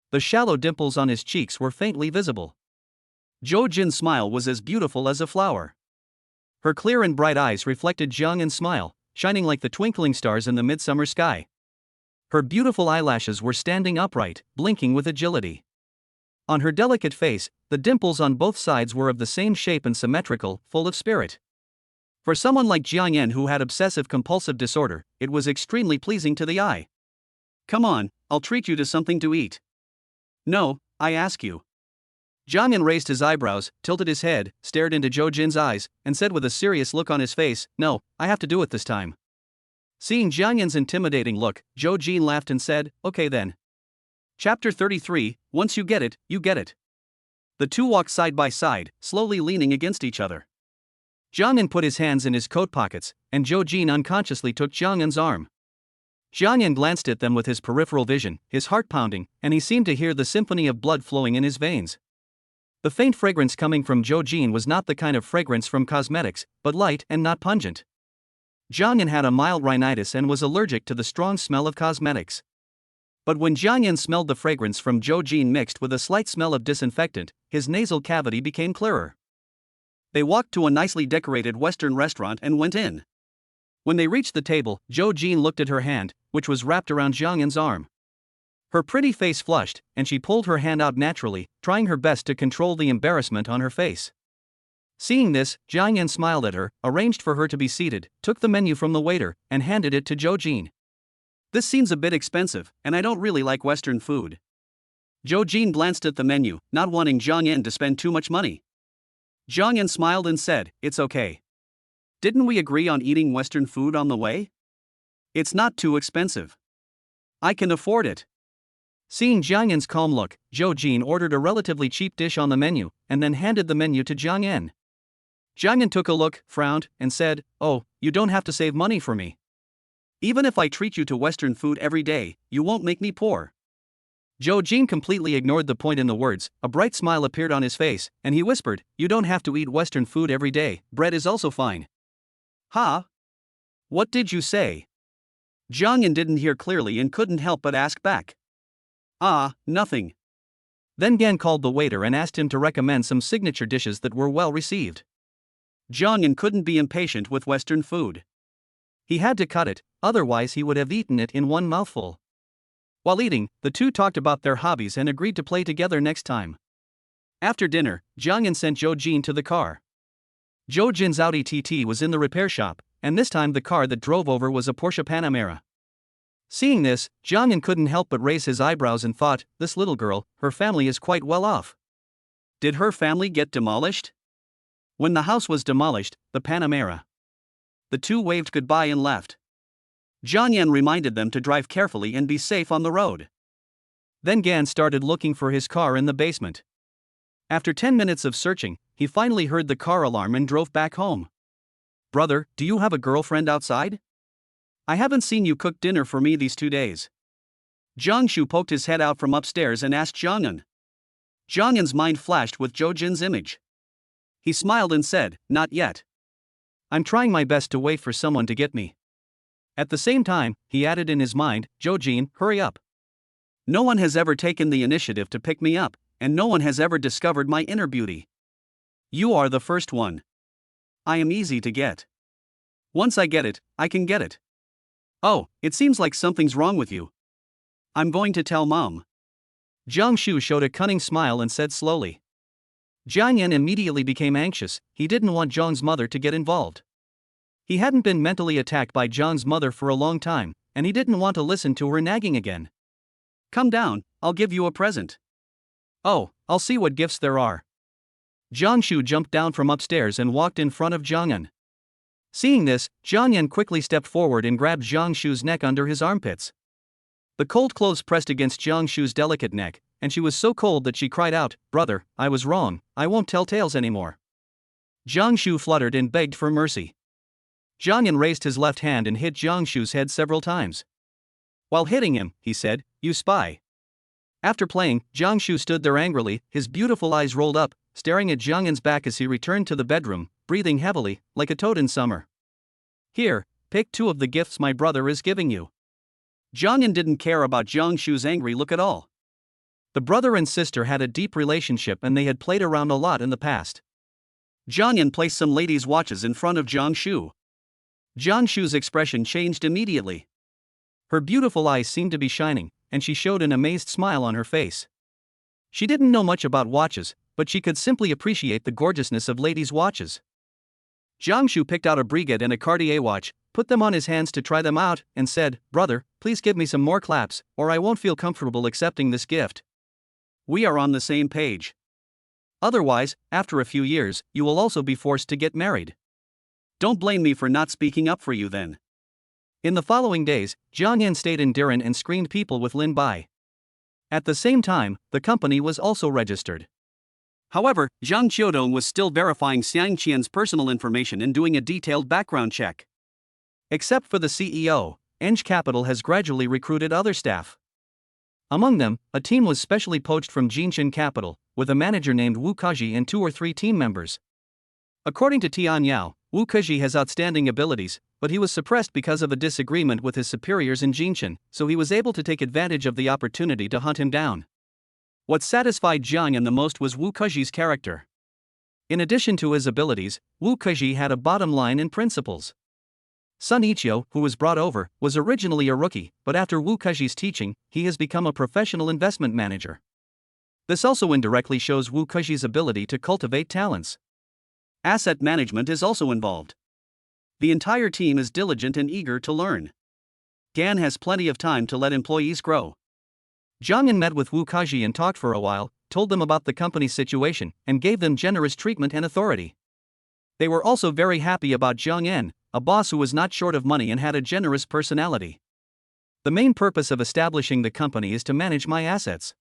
Speaker 1: The shallow dimples on his cheeks were faintly visible. Zhou Jin's smile was as beautiful as a flower. Her clear and bright eyes reflected Jiang Yan's smile, shining like the twinkling stars in the midsummer sky. Her beautiful eyelashes were standing upright, blinking with agility. On her delicate face, the dimples on both sides were of the same shape and symmetrical, full of spirit. For someone like Jiang Yan who had obsessive-compulsive disorder, it was extremely pleasing to the eye. "Come on, I'll treat you to something to eat." "No, I ask you." Jiang Yan raised his eyebrows, tilted his head, stared into Zhou Jin's eyes, and said with a serious look on his face, "No, I have to do it this time." Seeing Jiang Yan's intimidating look, Zhou Jin laughed and said, "Okay then." Chapter 33, Once you get it, you get it. The two walked side by side, slowly leaning against each other. Jiang Yan put his hands in his coat pockets, and Zhou Jin unconsciously took Jiang Yan's arm. Jiang Yan glanced at them with his peripheral vision, his heart pounding, and he seemed to hear the symphony of blood flowing in his veins. The faint fragrance coming from Zhou Jin was not the kind of fragrance from cosmetics, but light and not pungent. Jiang Yan had a mild rhinitis and was allergic to the strong smell of cosmetics. But when Jiang Yan smelled the fragrance from Zhou Jin mixed with a slight smell of disinfectant, his nasal cavity became clearer. They walked to a nicely decorated Western restaurant and went in. When they reached the table, Zhou Jin looked at her hand, which was wrapped around Jiang Yan's arm. Her pretty face flushed, and she pulled her hand out naturally, trying her best to control the embarrassment on her face. Seeing this, Jiang Yan smiled at her, arranged for her to be seated, took the menu from the waiter, and handed it to Zhou Jin. "This seems a bit expensive, and I don't really like Western food." Zhou Jin glanced at the menu, not wanting Jiang Yan to spend too much money. Jiang Yan smiled and said, "It's okay. Didn't we agree on eating Western food on the way? It's not too expensive. I can afford it." Seeing Jiang Yan's calm look, Zhou Jin ordered a relatively cheap dish on the menu, and then handed the menu to Jiang Yan. Jiang Yan took a look, frowned, and said, "Oh, you don't have to save money for me. Even if I treat you to Western food every day, you won't make me poor." Zhou Jin completely ignored the point in the words. A bright smile appeared on his face, and he whispered, "You don't have to eat Western food every day, bread is also fine." "Huh? What did you say?" Jiang Yan didn't hear clearly and couldn't help but ask back. "Ah, nothing." Then Gan called the waiter and asked him to recommend some signature dishes that were well received. Jiang Yan couldn't be impatient with Western food. He had to cut it, otherwise he would have eaten it in one mouthful. While eating, the two talked about their hobbies and agreed to play together next time. After dinner, Jiang Yan sent Zhou Jin to the car. Zhou Jin's Audi TT was in the repair shop, and this time the car that drove over was a Porsche Panamera. Seeing this, Jiang Yan couldn't help but raise his eyebrows and thought, "This little girl, her family is quite well off. Did her family get demolished?" When the house was demolished, the Panamera. The two waved goodbye and left. Jiang Yan reminded them to drive carefully and be safe on the road. Then Gan started looking for his car in the basement. After 10 minutes of searching, he finally heard the car alarm and drove back home. Brother, do you have a girlfriend outside? I haven't seen you cook dinner for me these 2 days. Jiang Shu poked his head out from upstairs and asked Jiang Yan. Jiang Yan's mind flashed with Zhou Jin's image. He smiled and said, Not yet. I'm trying my best to wait for someone to get me. At the same time, he added in his mind, Zhou Jin, hurry up. No one has ever taken the initiative to pick me up, and no one has ever discovered my inner beauty. You are the first one. I am easy to get. Once I get it, I can get it. Oh, it seems like something's wrong with you. I'm going to tell Mom. Jiang Shu showed a cunning smile and said slowly. Jiang Yan immediately became anxious. He didn't want Zhang's mother to get involved. He hadn't been mentally attacked by Zhang's mother for a long time, and he didn't want to listen to her nagging again. Come down, I'll give you a present. Oh, I'll see what gifts there are. Jiang Shu jumped down from upstairs and walked in front of Jiang Yan. Seeing this, Jiang Yan quickly stepped forward and grabbed Jiang Shu's neck under his armpits. The cold clothes pressed against Jiang Shu's delicate neck, and she was so cold that she cried out, Brother, I was wrong, I won't tell tales anymore. Jiang Shu fluttered and begged for mercy. Jiang Yan raised his left hand and hit Jiang Shu's head several times. While hitting him, he said, You spy. After playing, Jiang Shu stood there angrily, his beautiful eyes rolled up, staring at Jiang Yan's back as he returned to the bedroom, breathing heavily, like a toad in summer. Here, pick 2 of the gifts my brother is giving you. Jiang Yan didn't care about Jiang Shu's angry look at all. The brother and sister had a deep relationship and they had played around a lot in the past. Jiang Yan placed some ladies' watches in front of Jiang Shu. Jiang Shu's expression changed immediately. Her beautiful eyes seemed to be shining, and she showed an amazed smile on her face. She didn't know much about watches, but she could simply appreciate the gorgeousness of ladies' watches. Jiang Shu picked out a Breguet and a Cartier watch, put them on his hands to try them out, and said, Brother, please give me some more claps, or I won't feel comfortable accepting this gift. We are on the same page. Otherwise, after a few years, you will also be forced to get married. Don't blame me for not speaking up for you then. In the following days, Jiang Yan stayed in Diran and screened people with Lin Bai. At the same time, the company was also registered. However, Zhang Qiudong was still verifying Xiang Qian's personal information and doing a detailed background check. Except for the CEO, Eng Capital has gradually recruited other staff. Among them, a team was specially poached from Jinshan Capital, with a manager named Wu Kaji and 2 or 3 team members. According to Tian Yao, Wu Kaji has outstanding abilities, but he was suppressed because of a disagreement with his superiors in Jinshan, so he was able to take advantage of the opportunity to hunt him down. What satisfied Jiang Yan the most was Wu Kaji's character. In addition to his abilities, Wu Kaji had a bottom line and principles. Sun Ichio, who was brought over, was originally a rookie, but after Wu Kaji's teaching, he has become a professional investment manager. This also indirectly shows Wu Kaji's ability to cultivate talents. Asset management is also involved. The entire team is diligent and eager to learn. Gan has plenty of time to let employees grow. Jiang Yan met with Wu Kaji and talked for a while, told them about the company's situation, and gave them generous treatment and authority. They were also very happy about Jiang Yan, a boss who was not short of money and had a generous personality. The main purpose of establishing the company is to manage my assets.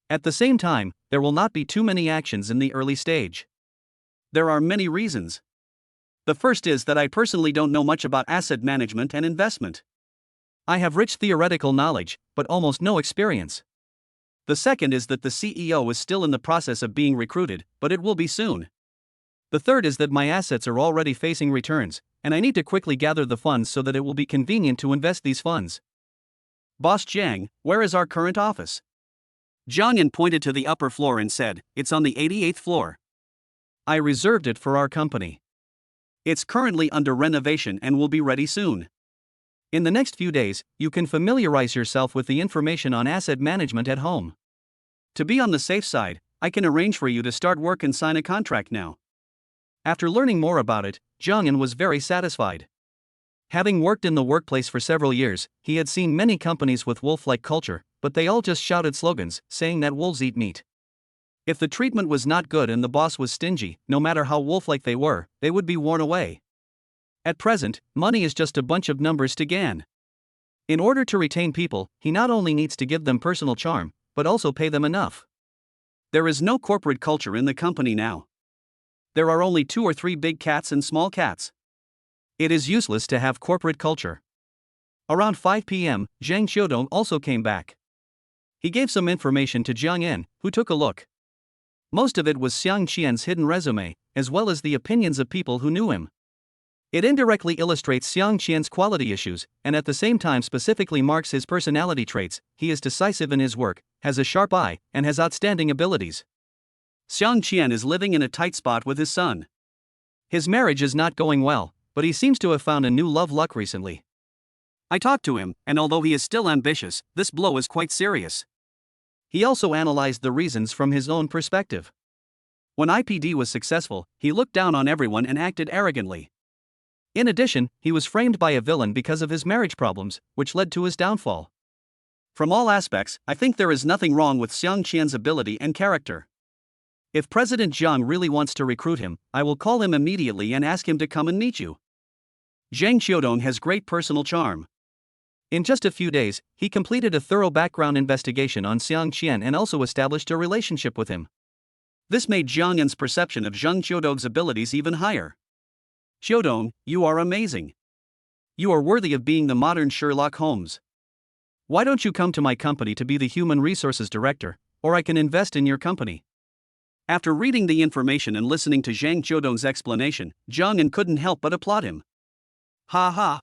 Speaker 1: At the same time, there will not be too many actions in the early stage. There are many reasons. The first is that I personally don't know much about asset management and investment. I have rich theoretical knowledge, but almost no experience. The second is that the CEO is still in the process of being recruited, but it will be soon. The third is that my assets are already facing returns, and I need to quickly gather the funds so that it will be convenient to invest these funds. Boss Jiang, where is our current office? Jiang Yan pointed to the upper floor and said, It's on the 88th floor. I reserved it for our company. It's currently under renovation and will be ready soon. In the next few days, you can familiarize yourself with the information on asset management at home. To be on the safe side, I can arrange for you to start work and sign a contract now. After learning more about it, Jiang Yan was very satisfied. Having worked in the workplace for several years, he had seen many companies with wolf-like culture, but they all just shouted slogans, saying that wolves eat meat. If the treatment was not good and the boss was stingy, no matter how wolf-like they would be worn away. At present, money is just a bunch of numbers to Gan. In order to retain people, he not only needs to give them personal charm, but also pay them enough. There is no corporate culture in the company now. There are only 2 or 3 big cats and small cats. It is useless to have corporate culture. Around 5 p.m., Zhang Xiaodong also came back. He gave some information to Jiang Yan, who took a look. Most of it was Xiang Qian's hidden resume, as well as the opinions of people who knew him. It indirectly illustrates Xiang Qian's quality issues, and at the same time specifically marks his personality traits. He is decisive in his work, has a sharp eye, and has outstanding abilities. Xiang Qian is living in a tight spot with his son. His marriage is not going well, but he seems to have found a new love luck recently. I talked to him, and although he is still ambitious, this blow is quite serious. He also analyzed the reasons from his own perspective. When IPD was successful, he looked down on everyone and acted arrogantly. In addition, he was framed by a villain because of his marriage problems, which led to his downfall. From all aspects, I think there is nothing wrong with Xiang Qian's ability and character. If President Jiang really wants to recruit him, I will call him immediately and ask him to come and meet you. Zhang Xiaodong has great personal charm. In just a few days, he completed a thorough background investigation on Xiang Qian and also established a relationship with him. This made Jiang Yan's perception of Zhang Xiaodong's abilities even higher. Xiaodong, you are amazing. You are worthy of being the modern Sherlock Holmes. Why don't you come to my company to be the human resources director, or I can invest in your company? After reading the information and listening to Zhang Xiaodong's explanation, Jiang Yan couldn't help but applaud him. Ha ha!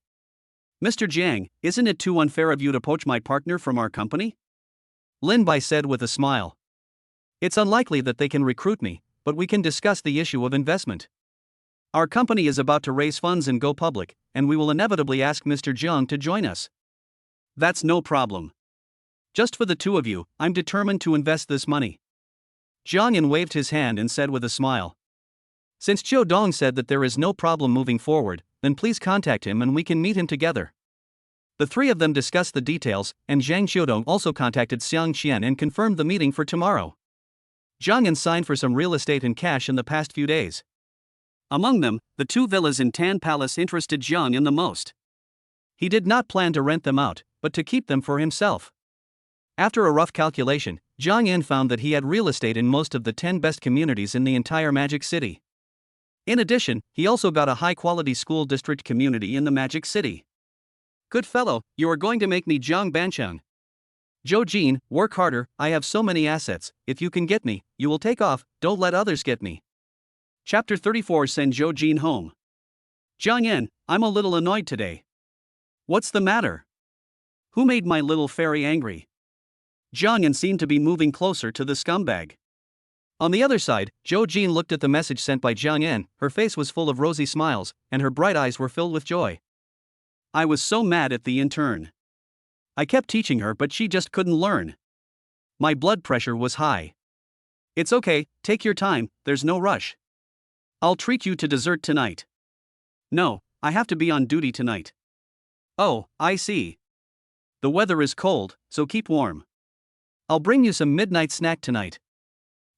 Speaker 1: Mr. Jiang, isn't it too unfair of you to poach my partner from our company? Lin Bai said with a smile. It's unlikely that they can recruit me, but we can discuss the issue of investment. Our company is about to raise funds and go public, and we will inevitably ask Mr. Jiang to join us. That's no problem. Just for the two of you, I'm determined to invest this money. Jiang Yan waved his hand and said with a smile. Since Xiaodong said that there is no problem moving forward, then please contact him and we can meet him together. The three of them discussed the details, and Zhang Xiaodong also contacted Xiang Qian and confirmed the meeting for tomorrow. Jiang Yan signed for some real estate and cash in the past few days. Among them, the 2 villas in Tan Palace interested Jiang Yan the most. He did not plan to rent them out, but to keep them for himself. After a rough calculation, Jiang Yan found that he had real estate in most of the 10 best communities in the entire Magic City. In addition, he also got a high-quality school district community in the Magic City. Good fellow, you are going to make me Jiang Banchang. Zhou Jin, work harder, I have so many assets, if you can get me, you will take off, don't let others get me. Chapter 34 Send Zhou Jin home. Jiang Yan, I'm a little annoyed today. What's the matter? Who made my little fairy angry? Jiang Yan seemed to be moving closer to the scumbag. On the other side, Zhou Jin looked at the message sent by Jiang Yan, her face was full of rosy smiles, and her bright eyes were filled with joy. I was so mad at the intern. I kept teaching her but she just couldn't learn. My blood pressure was high. It's okay, take your time, there's no rush. I'll treat you to dessert tonight. No, I have to be on duty tonight. Oh, I see. The weather is cold, so keep warm. I'll bring you some midnight snack tonight.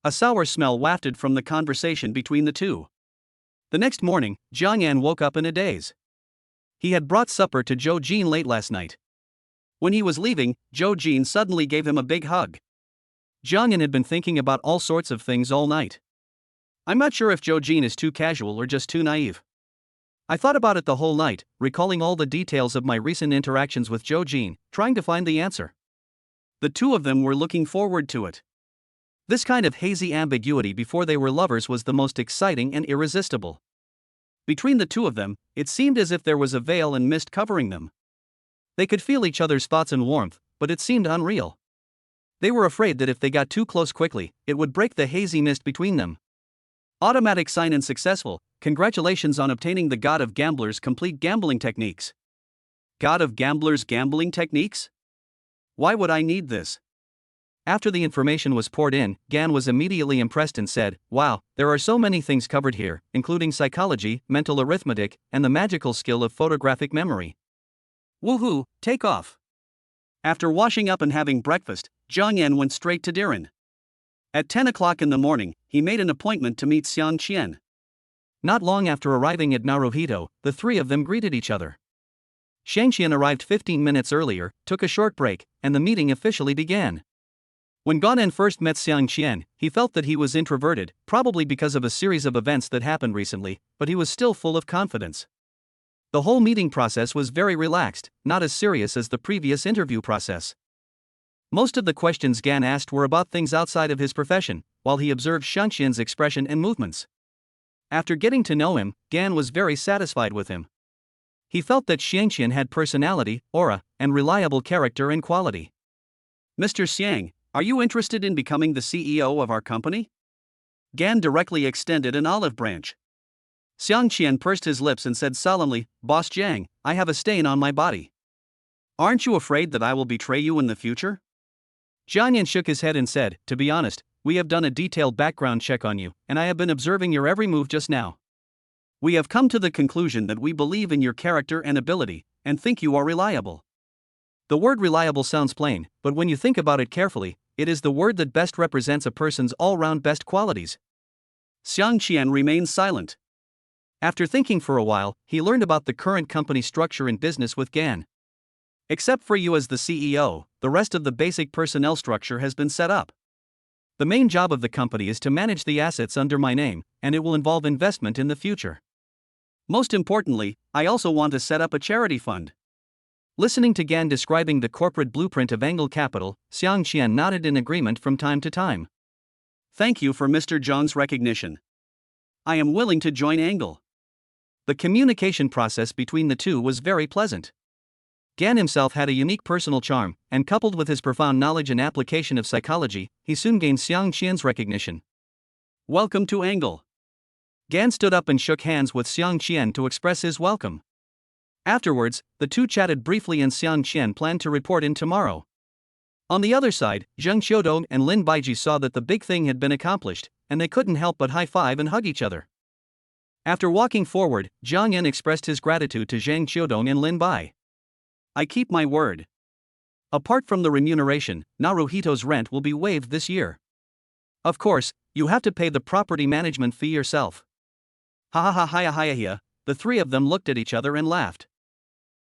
Speaker 1: A sour smell wafted from the conversation between the two. The next morning, Jiang Yan woke up in a daze. He had brought supper to Zhou Jin late last night. When he was leaving, Zhou Jin suddenly gave him a big hug. Jiang Yan had been thinking about all sorts of things all night. I'm not sure if Zhou Jin is too casual or just too naive. I thought about it the whole night, recalling all the details of my recent interactions with Zhou Jin, trying to find the answer. The two of them were looking forward to it. This kind of hazy ambiguity before they were lovers was the most exciting and irresistible. Between the two of them, it seemed as if there was a veil and mist covering them. They could feel each other's thoughts and warmth, but it seemed unreal. They were afraid that if they got too close quickly, it would break the hazy mist between them. Automatic sign-in successful, congratulations on obtaining the God of Gamblers complete gambling techniques. God of Gamblers gambling techniques? Why would I need this? After the information was poured in, Gan was immediately impressed and said, wow, there are so many things covered here, including psychology, mental arithmetic, and the magical skill of photographic memory. Woohoo, take off. After washing up and having breakfast, Jiang Yan went straight to Diran. At 10 o'clock in the morning, he made an appointment to meet Xiang Qian. Not long after arriving at Naruhito, the three of them greeted each other. Xiang Qian arrived 15 minutes earlier, took a short break, and the meeting officially began. When Ganen first met Xiang Qian, he felt that he was introverted, probably because of a series of events that happened recently, but he was still full of confidence. The whole meeting process was very relaxed, not as serious as the previous interview process. Most of the questions Gan asked were about things outside of his profession, while he observed Xiangqian's expression and movements. After getting to know him, Gan was very satisfied with him. He felt that Xiangqian had personality, aura, and reliable character and quality. "Mr. Xiang, are you interested in becoming the CEO of our company?" Gan directly extended an olive branch. Xiangqian pursed his lips and said solemnly, "Boss Jiang, I have a stain on my body. Aren't you afraid that I will betray you in the future?" Jiang Yan shook his head and said, "To be honest, we have done a detailed background check on you, and I have been observing your every move just now. We have come to the conclusion that we believe in your character and ability, and think you are reliable." The word reliable sounds plain, but when you think about it carefully, it is the word that best represents a person's all-round best qualities. Xiangqian remained silent. After thinking for a while, he learned about the current company structure in business with Gan. Except for you as the CEO, the rest of the basic personnel structure has been set up. The main job of the company is to manage the assets under my name, and it will involve investment in the future. Most importantly, I also want to set up a charity fund. Listening to Gan describing the corporate blueprint of Angle Capital, Xiangqian nodded in agreement from time to time. "Thank you for Mr. Zhang's recognition. I am willing to join Angle." The communication process between the two was very pleasant. Gan himself had a unique personal charm, and coupled with his profound knowledge and application of psychology, he soon gained Xiangqian's recognition. "Welcome to Angle." Gan stood up and shook hands with Xiangqian to express his welcome. Afterwards, the two chatted briefly and Xiangqian planned to report in tomorrow. On the other side, Zheng Xiudong and Lin Baiji saw that the big thing had been accomplished, and they couldn't help but high-five and hug each other. After walking forward, Jiang Yan expressed his gratitude to Zheng Xiudong and Lin Bai. "I keep my word. Apart from the remuneration, Naruhito's rent will be waived this year. Of course, you have to pay the property management fee yourself." Ha ha ha ha ha ha. The three of them looked at each other and laughed.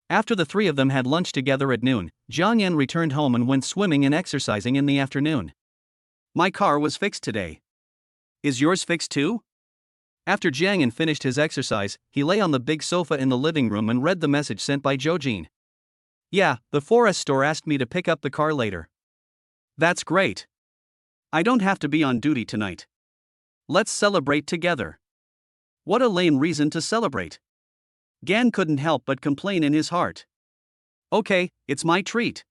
Speaker 1: After the three of them had lunch together at noon, Jiang Yan returned home and went swimming and exercising in the afternoon. "My car was fixed today. Is yours fixed too?" After Jiang Yan finished his exercise, he lay on the big sofa in the living room and read the message sent by Zhou Jin. "Yeah, the forest store asked me to pick up the car later." "That's great. I don't have to be on duty tonight. Let's celebrate together." What a lame reason to celebrate. Gan couldn't help but complain in his heart. "Okay, it's my treat."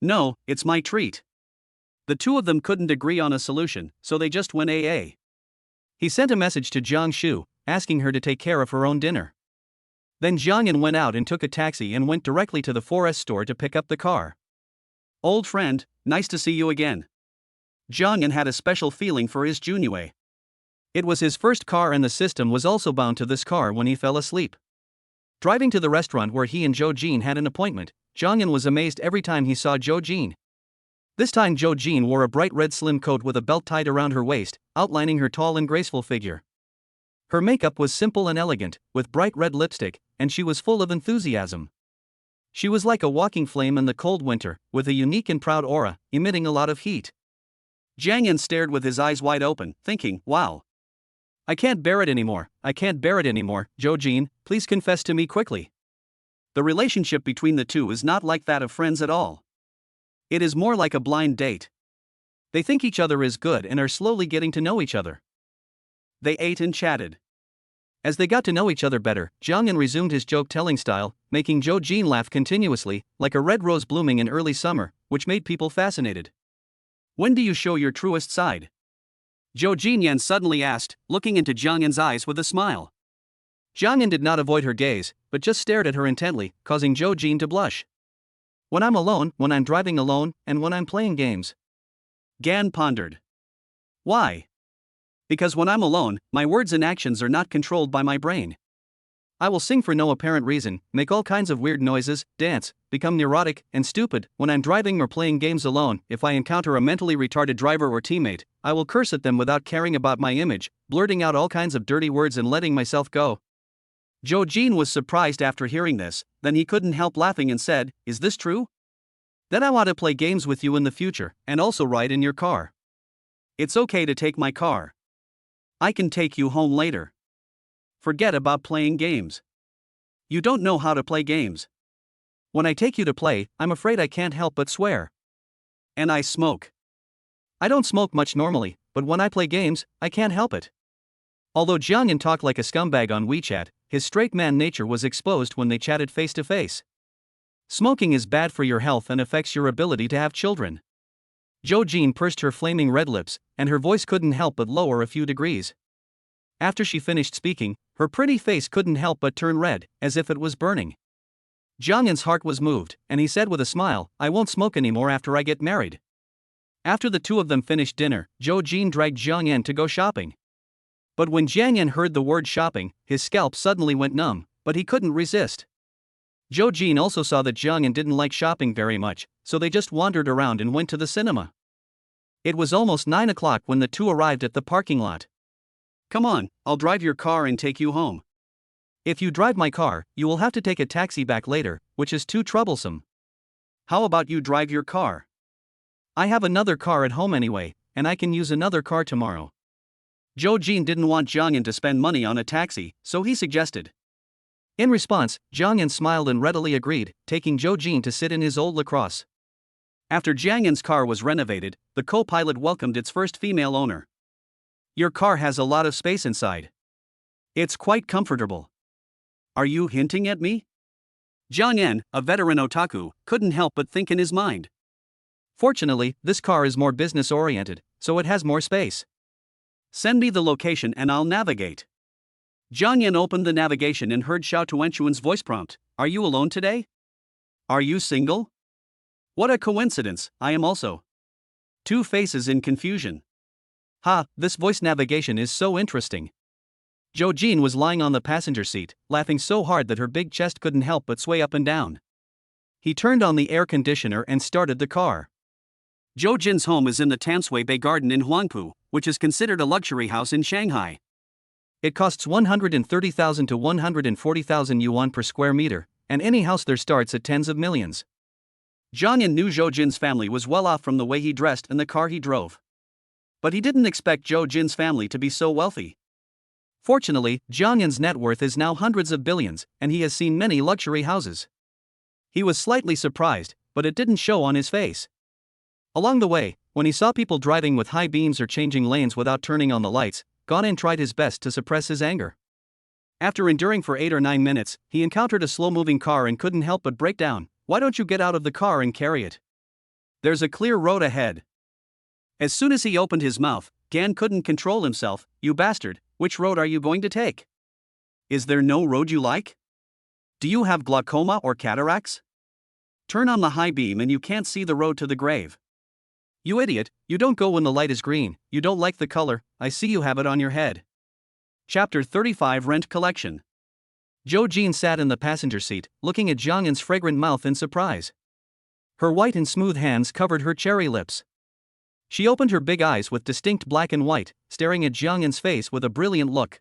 Speaker 1: "No, it's my treat." The two of them couldn't agree on a solution, so they just went AA. He sent a message to Jiang Shu, asking her to take care of her own dinner. Then Jiang Yan went out and took a taxi and went directly to the forest store to pick up the car. "Old friend, nice to see you again." Jiang Yan had a special feeling for his Junyue. It was his first car and the system was also bound to this car when he fell asleep. Driving to the restaurant where he and Zhou Jin had an appointment, Jiang Yan was amazed every time he saw Zhou Jin. This time Zhou Jin wore a bright red slim coat with a belt tied around her waist, outlining her tall and graceful figure. Her makeup was simple and elegant, with bright red lipstick, and she was full of enthusiasm. She was like a walking flame in the cold winter, with a unique and proud aura, emitting a lot of heat. Jiang Yan stared with his eyes wide open, thinking, "Wow. I can't bear it anymore, I can't bear it anymore. Zhou Jin, please confess to me quickly." The relationship between the two is not like that of friends at all. It is more like a blind date. They think each other is good and are slowly getting to know each other. They ate and chatted. As they got to know each other better, Jiang Yan resumed his joke-telling style, making Zhou Jin laugh continuously, like a red rose blooming in early summer, which made people fascinated. "When do you show your truest side?" Zhou Jinyan suddenly asked, looking into Jiang Yan's eyes with a smile. Jiang Yan did not avoid her gaze, but just stared at her intently, causing Zhou Jin to blush. "When I'm alone, when I'm driving alone, and when I'm playing games." Gan pondered. "Why?" "Because when I'm alone, my words and actions are not controlled by my brain. I will sing for no apparent reason, make all kinds of weird noises, dance, become neurotic and stupid. When I'm driving or playing games alone, if I encounter a mentally retarded driver or teammate, I will curse at them without caring about my image, blurting out all kinds of dirty words and letting myself go." Zhou Jin was surprised after hearing this, then he couldn't help laughing and said, "Is this true? Then I want to play games with you in the future, and also ride in your car." "It's okay to take my car. I can take you home later. Forget about playing games." You don't know how to play games. When I take you to play, I'm afraid I can't help but swear. And I smoke. I don't smoke much normally, but when I play games, I can't help it. Although Jiangyan talked like a scumbag on WeChat, his straight man nature was exposed when they chatted face to face. Smoking is bad for your health and affects your ability to have children. Zhou Jin pursed her flaming red lips, and her voice couldn't help but lower a few degrees. After she finished speaking, her pretty face couldn't help but turn red, as if it was burning. Jiangyan's heart was moved, and he said with a smile, I won't smoke anymore after I get married. After the two of them finished dinner, Zhou Jin dragged Jiangyan to go shopping. But when Jiangyan heard the word shopping, his scalp suddenly went numb, but he couldn't resist. Zhou Jin also saw that Jiangyan didn't like shopping very much, so they just wandered around and went to the cinema. It was almost 9 o'clock when the two arrived at the parking lot. Come on, I'll drive your car and take you home. If you drive my car, you will have to take a taxi back later, which is too troublesome. How about you drive your car? I have another car at home anyway, and I can use another car tomorrow. Zhou Jin didn't want Jiangyan to spend money on a taxi, so he suggested. In response, Jiangyan smiled and readily agreed, taking Zhou Jin to sit in his old lacrosse. After Jiangyan's car was renovated, the co-pilot welcomed its first female owner. Your car has a lot of space inside. It's quite comfortable. Are you hinting at me? Jiangyan, a veteran otaku, couldn't help but think in his mind. Fortunately, this car is more business-oriented, so it has more space. Send me the location and I'll navigate. Jiangyan opened the navigation and heard Xiao Tuanchuan's voice prompt, Are you alone today? Are you single? What a coincidence, I am also. Two faces in confusion. Ha, this voice navigation is so interesting. Zhou Jin was lying on the passenger seat, laughing so hard that her big chest couldn't help but sway up and down. He turned on the air conditioner and started the car. Zhou Jin's home is in the Tamsui Bay Garden in Huangpu, which is considered a luxury house in Shanghai. It costs 130,000 to 140,000 yuan per square meter, and any house there starts at tens of millions. Jiangyan knew Zhou Jin's family was well off from the way he dressed and the car he drove. But he didn't expect Zhou Jin's family to be so wealthy. Fortunately, Jiangyan's net worth is now hundreds of billions, and he has seen many luxury houses. He was slightly surprised, but it didn't show on his face. Along the way, when he saw people driving with high beams or changing lanes without turning on the lights, Ganin tried his best to suppress his anger. After enduring for 8 or 9 minutes, he encountered a slow-moving car and couldn't help but break down. Why don't you get out of the car and carry it? There's a clear road ahead. As soon as he opened his mouth, Gan couldn't control himself. You bastard, which road are you going to take? Is there no road you like? Do you have glaucoma or cataracts? Turn on the high beam and you can't see the road to the grave. You idiot, you don't go when the light is green, you don't like the color, I see you have it on your head. Chapter 35 Rent Collection. Zhou Jin sat in the passenger seat, looking at Jiangyan's fragrant mouth in surprise. Her white and smooth hands covered her cherry lips. She opened her big eyes with distinct black and white, staring at Jiangyan's face with a brilliant look.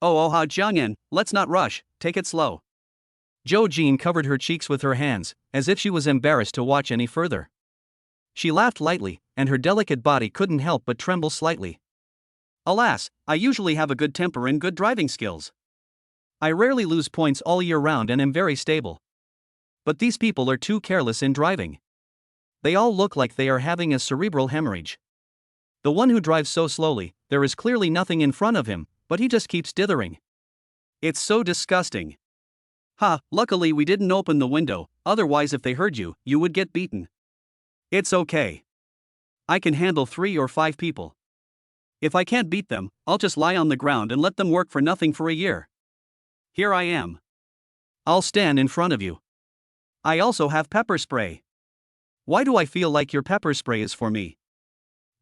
Speaker 1: Oh, Jiangyan, let's not rush, take it slow. Zhou Jin covered her cheeks with her hands, as if she was embarrassed to watch any further. She laughed lightly, and her delicate body couldn't help but tremble slightly. Alas, I usually have a good temper and good driving skills. I rarely lose points all year round and am very stable. But these people are too careless in driving. They all look like they are having a cerebral hemorrhage. The one who drives so slowly, there is clearly nothing in front of him, but he just keeps dithering. It's so disgusting. Ha, luckily we didn't open the window, otherwise if they heard you, you would get beaten. It's okay. I can handle 3 or 5 people. If I can't beat them, I'll just lie on the ground and let them work for nothing for a year. Here I am. I'll stand in front of you. I also have pepper spray. Why do I feel like your pepper spray is for me?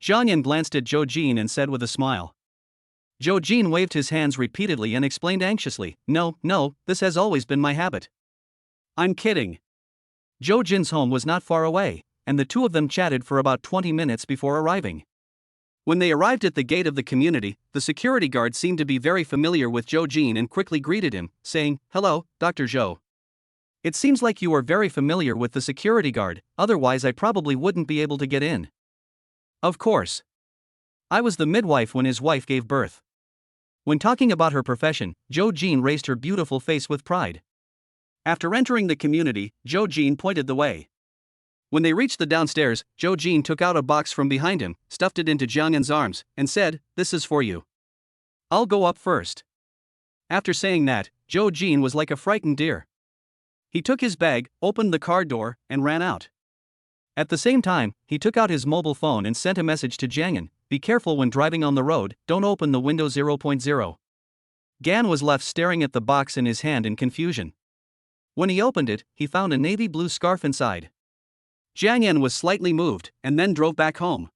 Speaker 1: Jiangyan glanced at Zhou Jin and said with a smile. Zhou Jin waved his hands repeatedly and explained anxiously, No, this has always been my habit. I'm kidding. Zhou Jin's home was not far away, and the two of them chatted for about 20 minutes before arriving. When they arrived at the gate of the community, the security guard seemed to be very familiar with Zhou Jin and quickly greeted him, saying, Hello, Dr. Zhou. It seems like you are very familiar with the security guard, otherwise I probably wouldn't be able to get in. Of course. I was the midwife when his wife gave birth. When talking about her profession, Zhou Jin raised her beautiful face with pride. After entering the community, Zhou Jin pointed the way. When they reached the downstairs, Zhou Jin took out a box from behind him, stuffed it into Jiang Yan's arms, and said, "This is for you. I'll go up first." After saying that, Zhou Jin was like a frightened deer. He took his bag, opened the car door, and ran out. At the same time, he took out his mobile phone and sent a message to Jiang Yan, "Be careful when driving on the road, don't open the window 0.0. Gan was left staring at the box in his hand in confusion. When he opened it, he found a navy blue scarf inside. Jiang Yan was slightly moved, and then drove back home.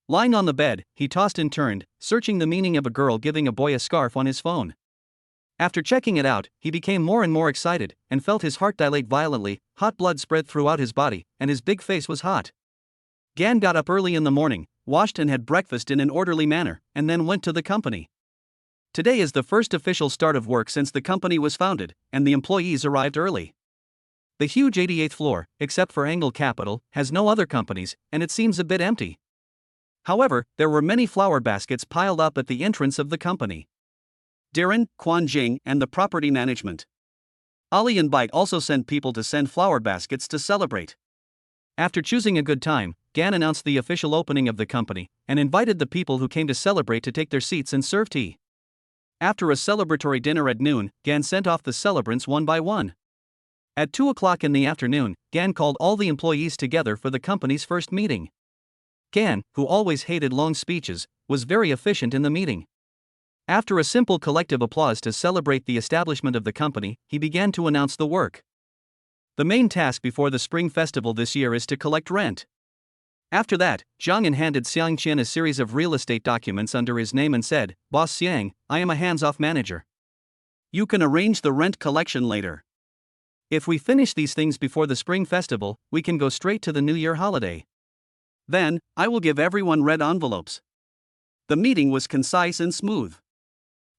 Speaker 1: Lying on the bed, he tossed and turned, searching the meaning of a girl giving a boy a scarf on his phone. After checking it out, he became more and more excited, and felt his heart dilate violently, hot blood spread throughout his body, and his big face was hot. Gan got up early in the morning, washed and had breakfast in an orderly manner, and then went to the company. Today is the first official start of work since the company was founded, and the employees arrived early. The huge 88th floor, except for Angle Capital, has no other companies, and it seems a bit empty. However, there were many flower baskets piled up at the entrance of the company. Darren, Quan Jing, and the property management. Ali and Bite also sent people to send flower baskets to celebrate. After choosing a good time, Gan announced the official opening of the company, and invited the people who came to celebrate to take their seats and serve tea. After a celebratory dinner at noon, Gan sent off the celebrants one by one. At 2 o'clock in the afternoon, Gan called all the employees together for the company's first meeting. Gan, who always hated long speeches, was very efficient in the meeting. After a simple collective applause to celebrate the establishment of the company, he began to announce the work. The main task before the Spring Festival this year is to collect rent. After that, Jiang Yan handed Xiang Qian a series of real estate documents under his name and said, "Boss Xiang, I am a hands-off manager. You can arrange the rent collection later. If we finish these things before the Spring Festival, we can go straight to the New Year holiday. Then, I will give everyone red envelopes." The meeting was concise and smooth.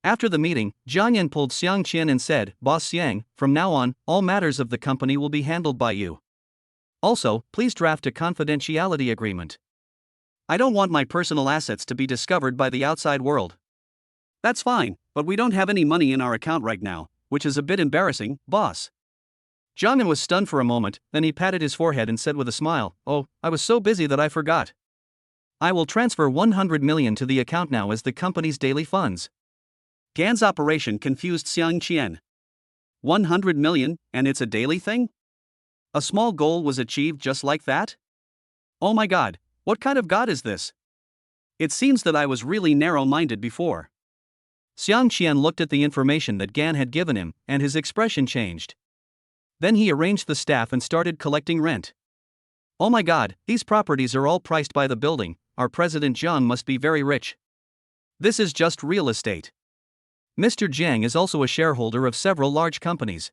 Speaker 1: After the meeting, Jiang Yan pulled Xiang Qian and said, "Boss Xiang, from now on, all matters of the company will be handled by you. Also, please draft a confidentiality agreement. I don't want my personal assets to be discovered by the outside world." "That's fine, but we don't have any money in our account right now, which is a bit embarrassing, boss." Jiang Yan was stunned for a moment, then he patted his forehead and said with a smile, "Oh, I was so busy that I forgot. I will transfer 100 million to the account now as the company's daily funds." Gan's operation confused Xiang Qian. 100 million, and it's a daily thing? A small goal was achieved just like that? Oh my god, what kind of god is this? It seems that I was really narrow-minded before. Xiang Qian looked at the information that Gan had given him, and his expression changed. Then he arranged the staff and started collecting rent. "Oh my god, these properties are all priced by the building, our president Zhang must be very rich. This is just real estate. Mr. Jiang is also a shareholder of several large companies.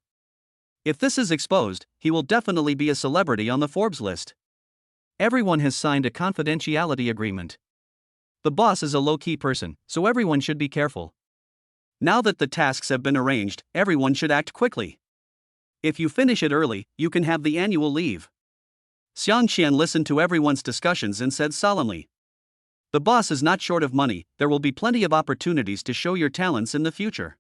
Speaker 1: If this is exposed, he will definitely be a celebrity on the Forbes list. Everyone has signed a confidentiality agreement. The boss is a low-key person, so everyone should be careful. Now that the tasks have been arranged, everyone should act quickly. If you finish it early, you can have the annual leave." Xiang Qian listened to everyone's discussions and said solemnly, "The boss is not short of money, there will be plenty of opportunities to show your talents in the future."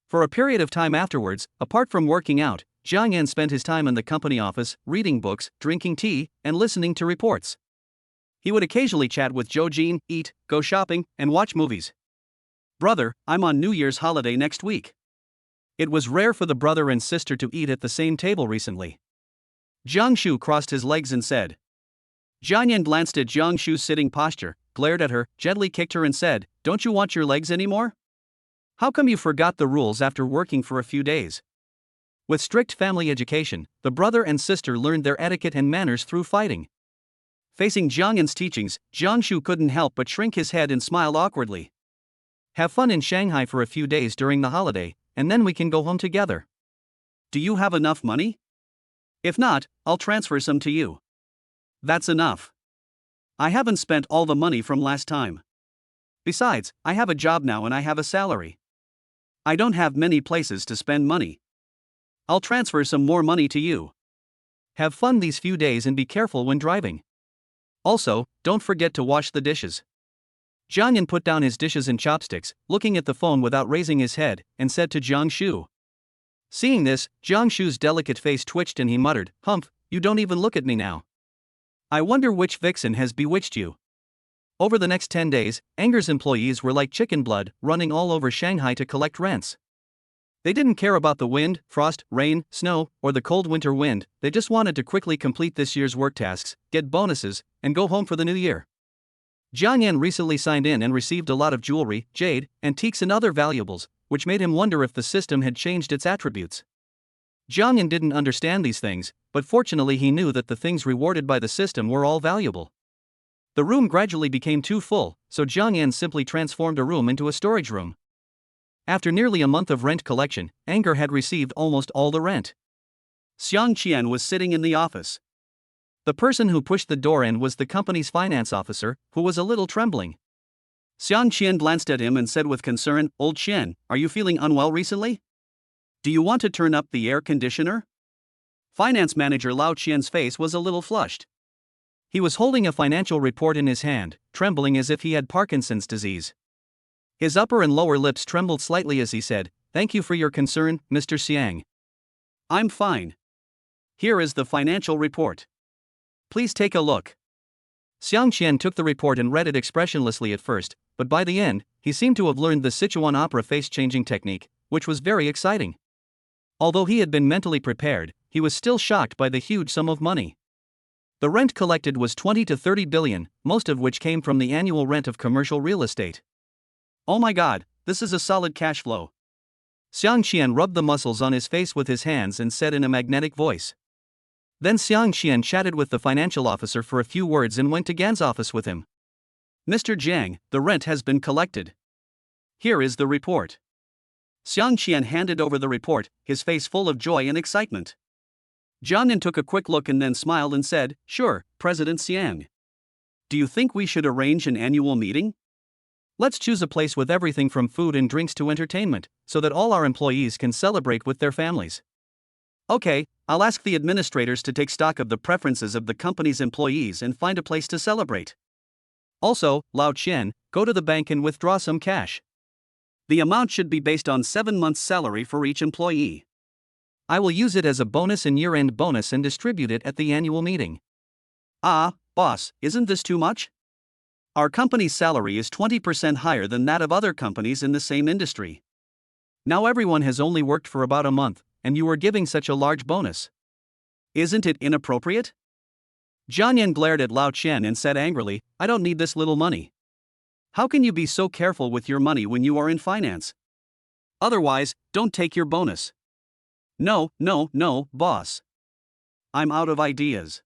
Speaker 1: For a period of time afterwards, apart from working out, Jiang Yan spent his time in the company office, reading books, drinking tea, and listening to reports. He would occasionally chat with Zhou Jin, eat, go shopping, and watch movies. "Brother, I'm on New Year's holiday next week." It was rare for the brother and sister to eat at the same table recently. Jiang Shu crossed his legs and said. Jiang Yan glanced at Jiang Shu's sitting posture, glared at her, gently kicked her and said, "Don't you want your legs anymore? How come you forgot the rules after working for a few days?" With strict family education, the brother and sister learned their etiquette and manners through fighting. Facing Jiang Yan's teachings, Jiang Shu couldn't help but shrink his head and smile awkwardly. "Have fun in Shanghai for a few days during the holiday, and then we can go home together. Do you have enough money? If not, I'll transfer some to you." "That's enough. I haven't spent all the money from last time. Besides, I have a job now and I have a salary. I don't have many places to spend money. I'll transfer some more money to you. Have fun these few days and be careful when driving. Also, don't forget to wash the dishes." Jiang Yan put down his dishes and chopsticks, looking at the phone without raising his head, and said to Jiang Shu, Seeing this, Jiang Shu's delicate face twitched and he muttered, "Humph, you don't even look at me now. I wonder which vixen has bewitched you." Over the next 10 days, Anger's employees were like chicken blood, running all over Shanghai to collect rents. They didn't care about the wind, frost, rain, snow, or the cold winter wind, they just wanted to quickly complete this year's work tasks, get bonuses, and go home for the new year. Jiang Yan recently signed in and received a lot of jewelry, jade, antiques and other valuables, which made him wonder if the system had changed its attributes. Jiang Yan didn't understand these things, but fortunately he knew that the things rewarded by the system were all valuable. The room gradually became too full, so Jiang Yan simply transformed a room into a storage room. After nearly a month of rent collection, Anger had received almost all the rent. Xiang Qian was sitting in the office. The person who pushed the door in was the company's finance officer, who was a little trembling. Xiang Qian glanced at him and said with concern, "Old Qian, are you feeling unwell recently? Do you want to turn up the air conditioner?" Finance manager Lao Qian's face was a little flushed. He was holding a financial report in his hand, trembling as if he had Parkinson's disease. His upper and lower lips trembled slightly as he said, "Thank you for your concern, Mr. Xiang. I'm fine. Here is the financial report. Please take a look." Xiang Qian took the report and read it expressionlessly at first, but by the end, he seemed to have learned the Sichuan opera face-changing technique, which was very exciting. Although he had been mentally prepared, he was still shocked by the huge sum of money. The rent collected was 20 to 30 billion, most of which came from the annual rent of commercial real estate. "Oh my god, this is a solid cash flow." Xiang Qian rubbed the muscles on his face with his hands and said in a magnetic voice. Then Xiang Qian chatted with the financial officer for a few words and went to Gan's office with him. "Mr. Jiang, the rent has been collected. Here is the report." Xiang Qian handed over the report, his face full of joy and excitement. Jiang Yan took a quick look and then smiled and said, "Sure, President Xiang. Do you think we should arrange an annual meeting? Let's choose a place with everything from food and drinks to entertainment, so that all our employees can celebrate with their families." "Okay, I'll ask the administrators to take stock of the preferences of the company's employees and find a place to celebrate. Also, Lao Qian, go to the bank and withdraw some cash. The amount should be based on 7 months' salary for each employee. I will use it as a bonus and year-end bonus and distribute it at the annual meeting." "Ah, boss, isn't this too much? Our company's salary is 20% higher than that of other companies in the same industry. Now everyone has only worked for about a month, and you are giving such a large bonus. Isn't it inappropriate?" Jiang Yan glared at Lao Qian and said angrily, "I don't need this little money. How can you be so careful with your money when you are in finance? Otherwise, don't take your bonus." No, boss. I'm out of ideas.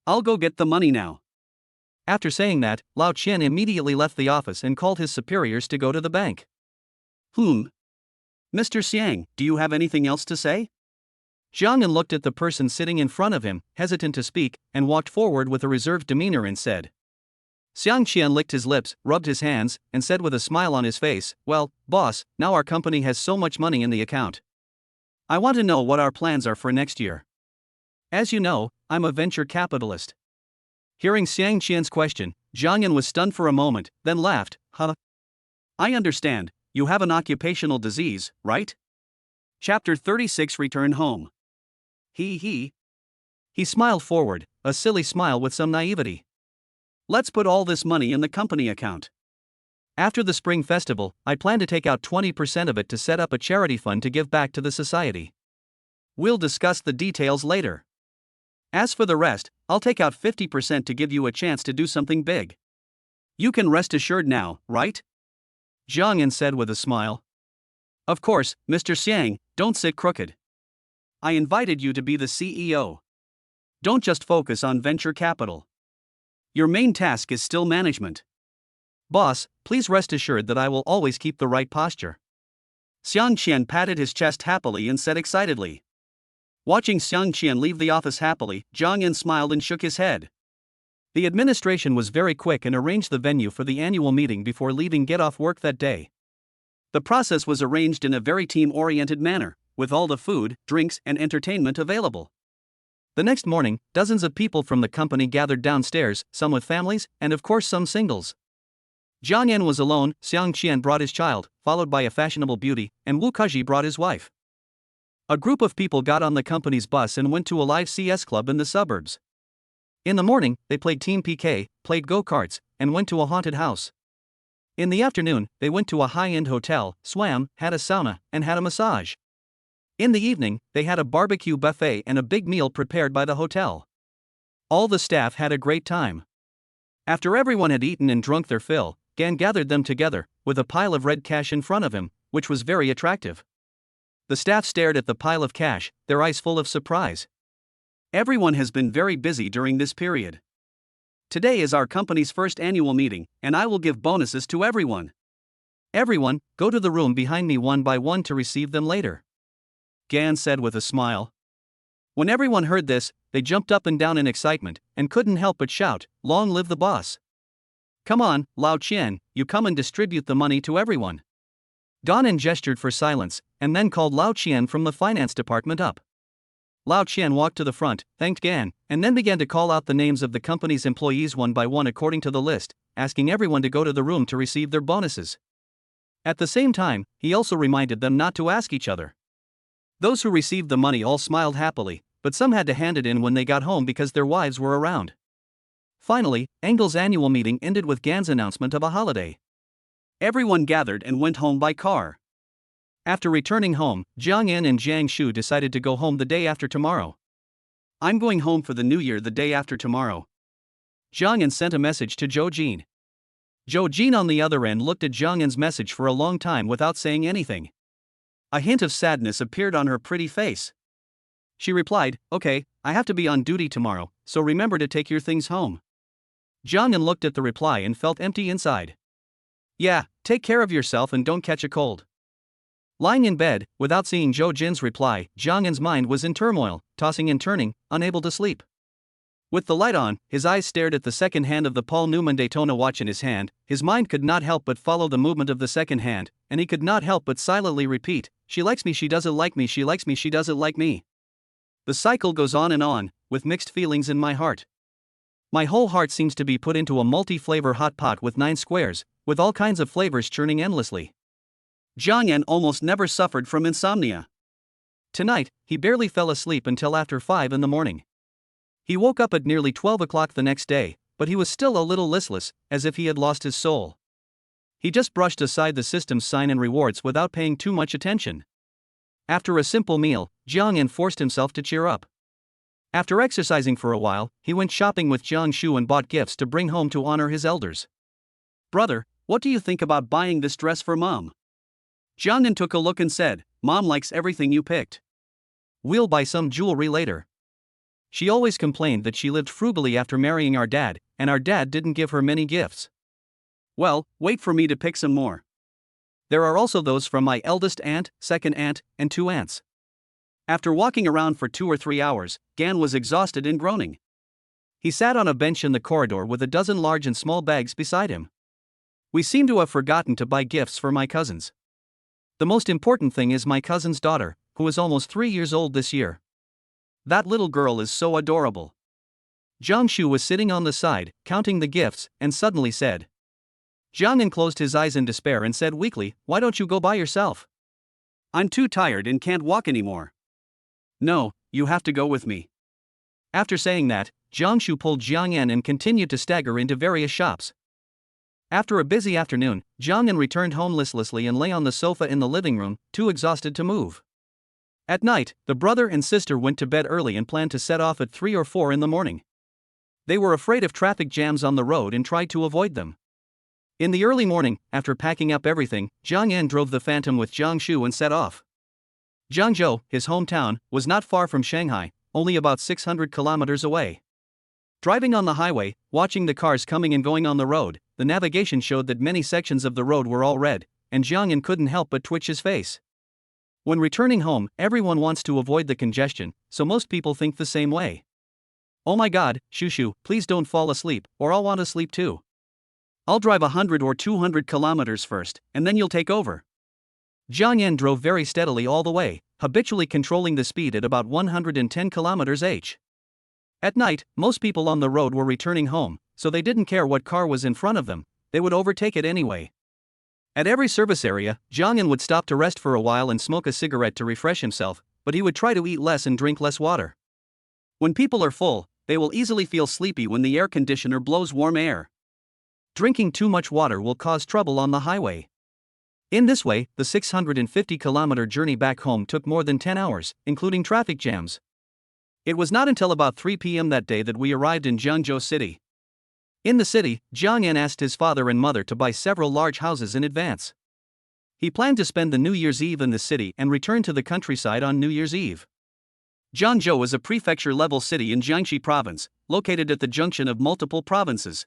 Speaker 1: I'll go get the money now." After saying that, Lao Qian immediately left the office and called his superiors to go to the bank. Mr. Xiang, do you have anything else to say?" Jiang Yan looked at the person sitting in front of him, hesitant to speak, and walked forward with a reserved demeanor and said. Xiang Qian licked his lips, rubbed his hands, and said with a smile on his face, "Well, boss, now our company has so much money in the account. I want to know what our plans are for next year. As you know, I'm a venture capitalist." Hearing Xiang Qian's question, Jiang Yan was stunned for a moment, then laughed, "Huh? I understand, you have an occupational disease, right?" Chapter 36 Return Home. He smiled forward, a silly smile with some naivety. "Let's put all this money in the company account. After the spring festival, I plan to take out 20% of it to set up a charity fund to give back to the society. We'll discuss the details later. As for the rest, I'll take out 50% to give you a chance to do something big. You can rest assured now, right?" Jiang Yan said with a smile. "Of course, Mr. Xiang, don't sit crooked. I invited you to be the CEO. Don't just focus on venture capital. Your main task is still management. Boss, please rest assured that I will always keep the right posture." Xiang Qian patted his chest happily and said excitedly. Watching Xiang Qian leave the office happily, Jiang Yan smiled and shook his head. The administration was very quick and arranged the venue for the annual meeting before leaving get off work that day. The process was arranged in a very team-oriented manner, with all the food, drinks, and entertainment available. The next morning, dozens of people from the company gathered downstairs, some with families, and of course some singles. Jiang Yan was alone, Xiang Qian brought his child, followed by a fashionable beauty, and Wu Kazhi brought his wife. A group of people got on the company's bus and went to a live CS club in the suburbs. In the morning, they played Team PK, played go-karts, and went to a haunted house. In the afternoon, they went to a high-end hotel, swam, had a sauna, and had a massage. In the evening, they had a barbecue buffet and a big meal prepared by the hotel. All the staff had a great time. After everyone had eaten and drunk their fill, Gan gathered them together, with a pile of red cash in front of him, which was very attractive. The staff stared at the pile of cash, their eyes full of surprise. Everyone has been very busy during this period. Today is our company's first annual meeting, and I will give bonuses to everyone. Everyone, go to the room behind me one by one to receive them later, Gan said with a smile. When everyone heard this, they jumped up and down in excitement, and couldn't help but shout, "Long live the boss!" "Come on, Lao Qian, you come and distribute the money to everyone." Donan gestured for silence, and then called Lao Qian from the finance department up. Lao Qian walked to the front, thanked Gan, and then began to call out the names of the company's employees one by one according to the list, asking everyone to go to the room to receive their bonuses. At the same time, he also reminded them not to ask each other. Those who received the money all smiled happily, but some had to hand it in when they got home because their wives were around. Finally, Engel's annual meeting ended with Gan's announcement of a holiday. Everyone gathered and went home by car. After returning home, Jiang Yan and Jiang Shu decided to go home the day after tomorrow. "I'm going home for the new year the day after tomorrow." Jiang Yan sent a message to Zhou Jin. Zhou Jin on the other end looked at Jiang Yan's message for a long time without saying anything. A hint of sadness appeared on her pretty face. She replied, "Okay, I have to be on duty tomorrow, so remember to take your things home." Jiang Yan looked at the reply and felt empty inside. "Yeah, take care of yourself and don't catch a cold." Lying in bed, without seeing Zhou Jin's reply, Jiang Yan's mind was in turmoil, tossing and turning, unable to sleep. With the light on, his eyes stared at the second hand of the Paul Newman Daytona watch in his hand. His mind could not help but follow the movement of the second hand, and he could not help but silently repeat, "She likes me, she doesn't like me, she likes me, she doesn't like me." The cycle goes on, with mixed feelings in my heart. My whole heart seems to be put into a multi-flavor hot pot with 9 squares, with all kinds of flavors churning endlessly. Jiang Yan almost never suffered from insomnia. Tonight, he barely fell asleep until after 5 in the morning. He woke up at nearly 12 o'clock the next day, but he was still a little listless, as if he had lost his soul. He just brushed aside the system's sign and rewards without paying too much attention. After a simple meal, Jiang Yan forced himself to cheer up. After exercising for a while, he went shopping with Jiang Shu and bought gifts to bring home to honor his elders. "Brother, what do you think about buying this dress for Mom?" Jiang Yan took a look and said, "Mom likes everything you picked. We'll buy some jewelry later. She always complained that she lived frugally after marrying our dad, and our dad didn't give her many gifts." "Well, wait for me to pick some more. There are also those from my eldest aunt, second aunt, and 2 aunts." After walking around for 2 or 3 hours, Gan was exhausted and groaning. He sat on a bench in the corridor with a dozen large and small bags beside him. "We seem to have forgotten to buy gifts for my cousins. The most important thing is my cousin's daughter, who is almost 3 years old this year. That little girl is so adorable." Jiang Shu was sitting on the side, counting the gifts, and suddenly said. Jiang Yan closed his eyes in despair and said weakly, "Why don't you go by yourself?" "I'm too tired and can't walk anymore." "No, you have to go with me." After saying that, Jiang Shu pulled Jiang Yan and continued to stagger into various shops. After a busy afternoon, Jiang Yan returned home listlessly and lay on the sofa in the living room, too exhausted to move. At night, the brother and sister went to bed early and planned to set off at 3 or 4 in the morning. They were afraid of traffic jams on the road and tried to avoid them. In the early morning, after packing up everything, Jiang Yan drove the Phantom with Jiang Shu and set off. Jiangzhou, his hometown, was not far from Shanghai, only about 600 kilometers away. Driving on the highway, watching the cars coming and going on the road, the navigation showed that many sections of the road were all red, and Jiang Yan couldn't help but twitch his face. When returning home, everyone wants to avoid the congestion, so most people think the same way. "Oh my god, Shushu, please don't fall asleep, or I'll want to sleep too. I'll drive 100 or 200 kilometers first, and then you'll take over." Jiang Yan drove very steadily all the way, habitually controlling the speed at about 110 kilometers/h. At night, most people on the road were returning home, so they didn't care what car was in front of them, they would overtake it anyway. At every service area, Jiang Yan would stop to rest for a while and smoke a cigarette to refresh himself, but he would try to eat less and drink less water. When people are full, they will easily feel sleepy when the air conditioner blows warm air. Drinking too much water will cause trouble on the highway. In this way, the 650-kilometer journey back home took more than 10 hours, including traffic jams. It was not until about 3 p.m. that day that we arrived in Jiangzhou City. In the city, Jiang Yan asked his father and mother to buy several large houses in advance. He planned to spend the New Year's Eve in the city and return to the countryside on New Year's Eve. Jiangzhou is a prefecture-level city in Jiangxi Province, located at the junction of multiple provinces.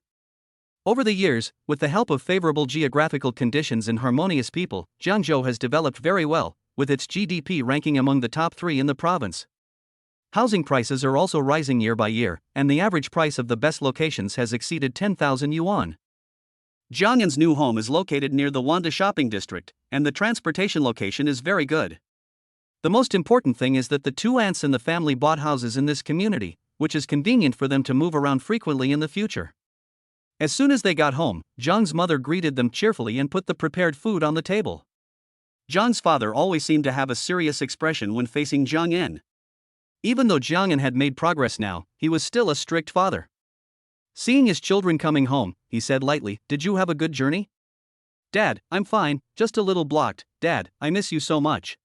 Speaker 1: Over the years, with the help of favorable geographical conditions and harmonious people, Jiangzhou has developed very well, with its GDP ranking among the top 3 in the province. Housing prices are also rising year by year, and the average price of the best locations has exceeded 10,000 yuan. Jiang Yan's new home is located near the Wanda shopping district, and the transportation location is very good. The most important thing is that the 2 aunts in the family bought houses in this community, which is convenient for them to move around frequently in the future. As soon as they got home, Jiang's mother greeted them cheerfully and put the prepared food on the table. Jiang's father always seemed to have a serious expression when facing Jiang Yan. Even though Jiang Yan had made progress now, he was still a strict father. Seeing his children coming home, he said lightly, "Did you have a good journey?" "Dad, I'm fine, just a little blocked. Dad, I miss you so much."